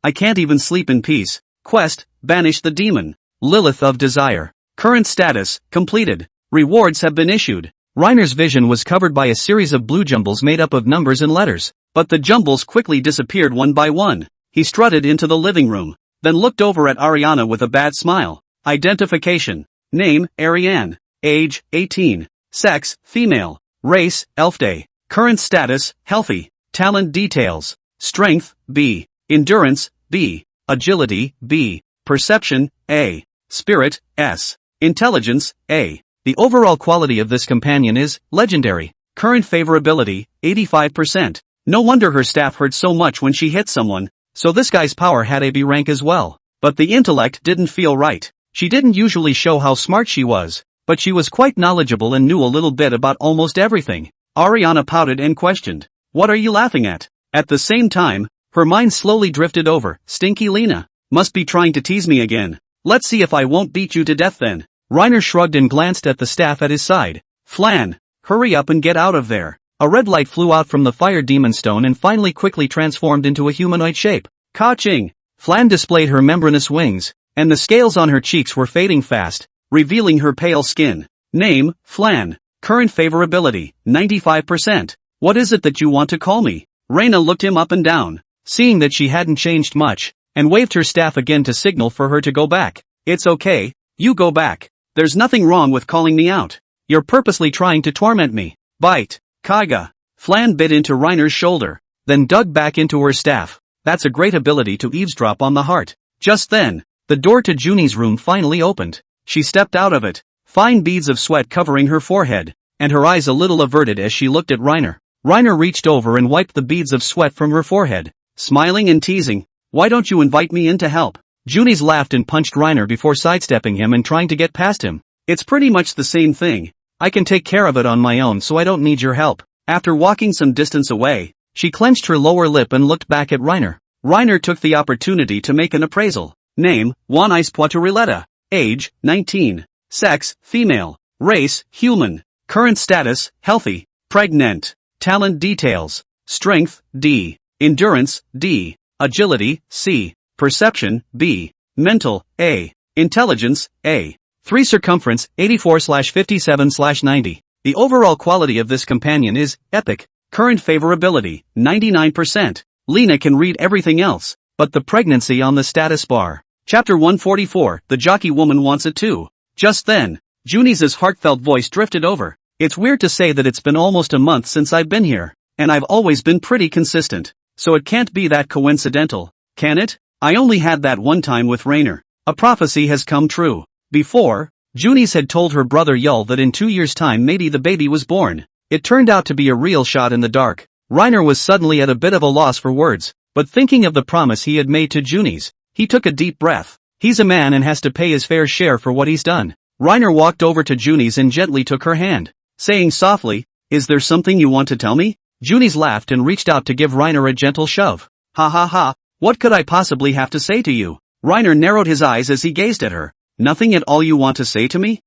I can't even sleep in peace." Quest, banish the demon. Lilith of Desire. Current status, completed. Rewards have been issued. Reiner's vision was covered by a series of blue jumbles made up of numbers and letters, but the jumbles quickly disappeared one by one. He strutted into the living room, then looked over at Ariana with a bad smile. Identification. Name, Ariane. Age, 18. Sex, female. Race, Elfday. Current status, healthy. Talent details. Strength, B. Endurance, B. Agility, B. Perception, A. Spirit, S. Intelligence, A. The overall quality of this companion is legendary. Current favorability, 85%. No wonder her staff hurt so much when she hit someone, so this guy's power had a B rank as well. But the intellect didn't feel right. She didn't usually show how smart she was, but she was quite knowledgeable and knew a little bit about almost everything. Ariana pouted and questioned, "What are you laughing at?" At the same time, her mind slowly drifted over. "Stinky Lena. Must be trying to tease me again. Let's see if I won't beat you to death then." Reiner shrugged and glanced at the staff at his side. "Flan, hurry up and get out of there." A red light flew out from the fire demon stone and finally quickly transformed into a humanoid shape. Ka-ching! Flan displayed her membranous wings, and the scales on her cheeks were fading fast, revealing her pale skin. Name, Flan. Current favorability, 95%. "What is it that you want to call me?" Reina looked him up and down, seeing that she hadn't changed much, and waved her staff again to signal for her to go back. "It's okay, you go back. There's nothing wrong with calling me out. You're purposely trying to torment me." Bite. Kaiga. Flan bit into Reiner's shoulder, then dug back into her staff. That's a great ability to eavesdrop on the heart. Just then, the door to Junie's room finally opened. She stepped out of it, fine beads of sweat covering her forehead, and her eyes a little averted as she looked at Reiner. Reiner reached over and wiped the beads of sweat from her forehead, smiling and teasing. "Why don't you invite me in to help?" Junis laughed and punched Reiner before sidestepping him and trying to get past him. "It's pretty much the same thing. I can take care of it on my own, so I don't need your help." After walking some distance away, she clenched her lower lip and looked back at Reiner. Reiner took the opportunity to make an appraisal. Name, Junis Poiterileta. Age, 19. Sex, female. Race, human. Current status, healthy. Pregnant. Talent details. Strength, D. Endurance, D. Agility, C. Perception, B. Mental, A. Intelligence, A. 3 circumference, 84/57/90. The overall quality of this companion is epic. Current favorability, 99%. Lena can read everything else, but the pregnancy on the status bar. Chapter 144, The Jockey Woman Wants It Too. Just then, Junis's heartfelt voice drifted over. "It's weird to say that it's been almost a month since I've been here, and I've always been pretty consistent, so it can't be that coincidental, can it? I only had that one time with Reiner. A prophecy has come true." Before, Junis had told her brother Yul that in 2 years' time maybe the baby was born. It turned out to be a real shot in the dark. Reiner was suddenly at a bit of a loss for words, but thinking of the promise he had made to Junis, he took a deep breath. He's a man and has to pay his fair share for what he's done. Reiner walked over to Junis and gently took her hand, saying softly, "Is there something you want to tell me?" Junis laughed and reached out to give Reiner a gentle shove. "Ha ha ha, what could I possibly have to say to you?" Reiner narrowed his eyes as he gazed at her. "Nothing at all you want to say to me?"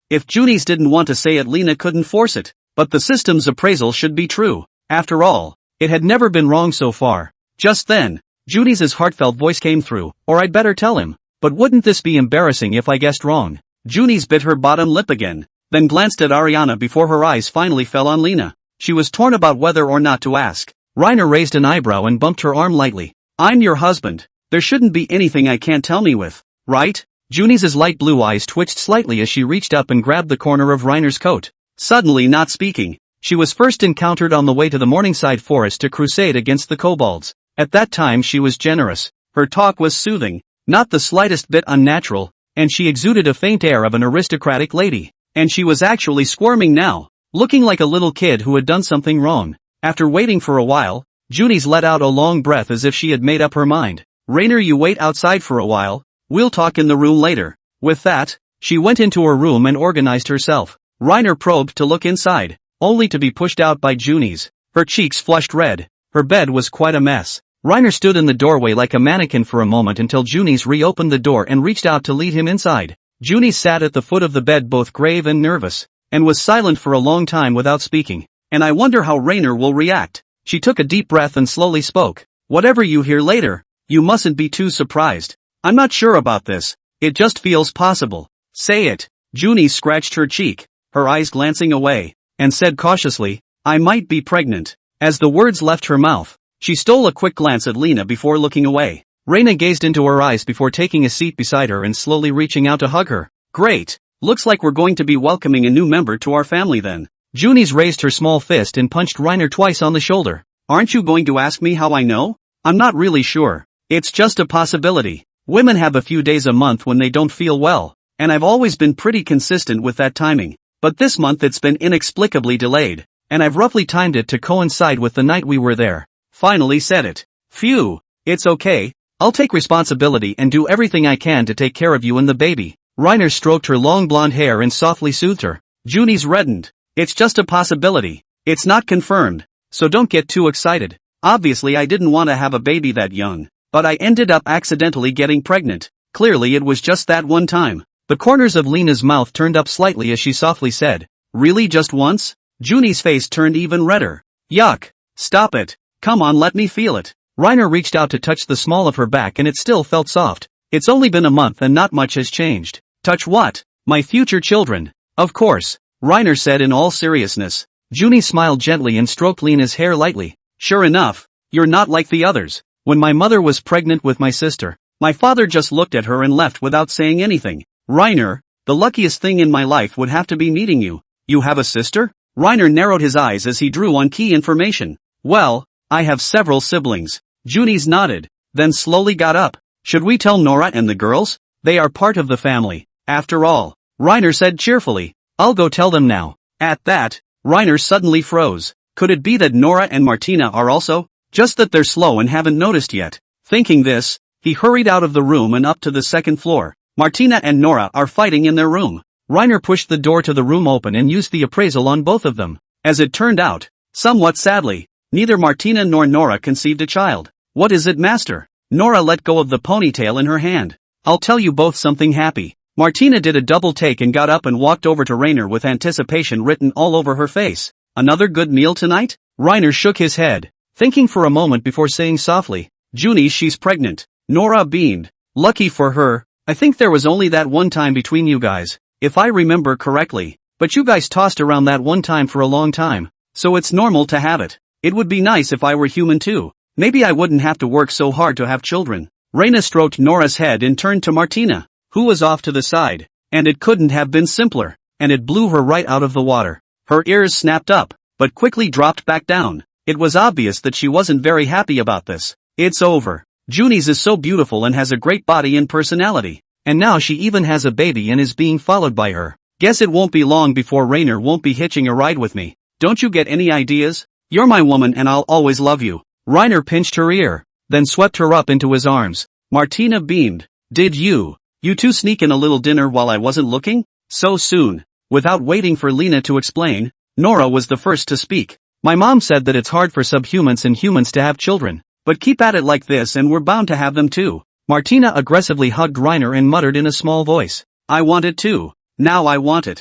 If Junis didn't want to say it, Lena couldn't force it, but the system's appraisal should be true. After all, It had never been wrong so far. Just then, Junis' heartfelt voice came through, or I'd better tell him. But wouldn't this be embarrassing if I guessed wrong? Junis bit her bottom lip again, then glanced at Ariana before her eyes finally fell on Lena. She was torn about whether or not to ask. Reiner raised an eyebrow and bumped her arm lightly. I'm your husband. There shouldn't be anything I can't tell me with, right? Junis' light blue eyes twitched slightly as she reached up and grabbed the corner of Reiner's coat. Suddenly not speaking, she was first encountered on the way to the Morningside Forest to crusade against the kobolds. At that time she was generous. Her talk was soothing, not the slightest bit unnatural, and she exuded a faint air of an aristocratic lady. And she was actually squirming now, looking like a little kid who had done something wrong. After waiting for a while, Junis let out a long breath as if she had made up her mind. Rainer, you wait outside for a while, we'll talk in the room later. With that, she went into her room and organized herself. Reiner probed to look inside, only to be pushed out by Junis. Her cheeks flushed red. Her bed was quite a mess. Reiner stood in the doorway like a mannequin for a moment until Junis reopened the door and reached out to lead him inside. Junis sat at the foot of the bed both grave and nervous, and was silent for a long time without speaking. And I wonder how Rainer will react. She took a deep breath and slowly spoke. Whatever you hear later, you mustn't be too surprised. I'm not sure about this. It just feels possible. Say it. Junis scratched her cheek, her eyes glancing away, and said cautiously, I might be pregnant. As the words left her mouth, she stole a quick glance at Lena before looking away. Reina gazed into her eyes before taking a seat beside her and slowly reaching out to hug her. Great. Looks like we're going to be welcoming a new member to our family then. Junis raised her small fist and punched Reiner twice on the shoulder. Aren't you going to ask me how I know? I'm not really sure. It's just a possibility. Women have a few days a month when they don't feel well, and I've always been pretty consistent with that timing. But this month it's been inexplicably delayed, and I've roughly timed it to coincide with the night we were there. Finally said it. Phew. It's okay. I'll take responsibility and do everything I can to take care of you and the baby. Reiner stroked her long blonde hair and softly soothed her. Junis reddened. It's just a possibility. It's not confirmed, so don't get too excited. Obviously I didn't want to have a baby that young, but I ended up accidentally getting pregnant. Clearly it was just that one time. The corners of Lena's mouth turned up slightly as she softly said, Really just once? Junis' face turned even redder. Yuck. Stop it. Come on, let me feel it. Reiner reached out to touch the small of her back and it still felt soft. It's only been a month and not much has changed. Touch what? My future children. Of course, Reiner said in all seriousness. Junis smiled gently and stroked Lena's hair lightly. Sure enough, you're not like the others. When my mother was pregnant with my sister, my father just looked at her and left without saying anything. Reiner, the luckiest thing in my life would have to be meeting you. You have a sister? Reiner narrowed his eyes as he drew on key information. Well, I have several siblings. Junis nodded, then slowly got up. Should we tell Nora and the girls? They are part of the family, after all. Reiner said cheerfully. I'll go tell them now. At that, Reiner suddenly froze. Could it be that Nora and Martina are also? Just that they're slow and haven't noticed yet. Thinking this, he hurried out of the room and up to the second floor. Martina and Nora are fighting in their room. Reiner pushed the door to the room open and used the appraisal on both of them. As it turned out, somewhat sadly, neither Martina nor Nora conceived a child. What is it, master? Nora let go of the ponytail in her hand. I'll tell you both something happy. Martina did a double take and got up and walked over to Reiner with anticipation written all over her face. Another good meal tonight? Reiner shook his head, thinking for a moment before saying softly, Junis, she's pregnant. Nora beamed. Lucky for her. I think there was only that one time between you guys, if I remember correctly. But you guys tossed around that one time for a long time, so it's normal to have it. It would be nice if I were human too. Maybe I wouldn't have to work so hard to have children. Reina stroked Nora's head and turned to Martina, who was off to the side. And it couldn't have been simpler, and it blew her right out of the water. Her ears snapped up, but quickly dropped back down. It was obvious that she wasn't very happy about this. It's over. Junis is so beautiful and has a great body and personality. And now she even has a baby and is being followed by her. Guess it won't be long before Rainer won't be hitching a ride with me. Don't you get any ideas? You're my woman and I'll always love you. Reiner pinched her ear, then swept her up into his arms. Martina beamed. Did you two sneak in a little dinner while I wasn't looking? So soon. Without waiting for Lena to explain, Nora was the first to speak. My mom said that it's hard for subhumans and humans to have children. But keep at it like this and we're bound to have them too. Martina aggressively hugged Reiner and muttered in a small voice. I want it too. Now I want it.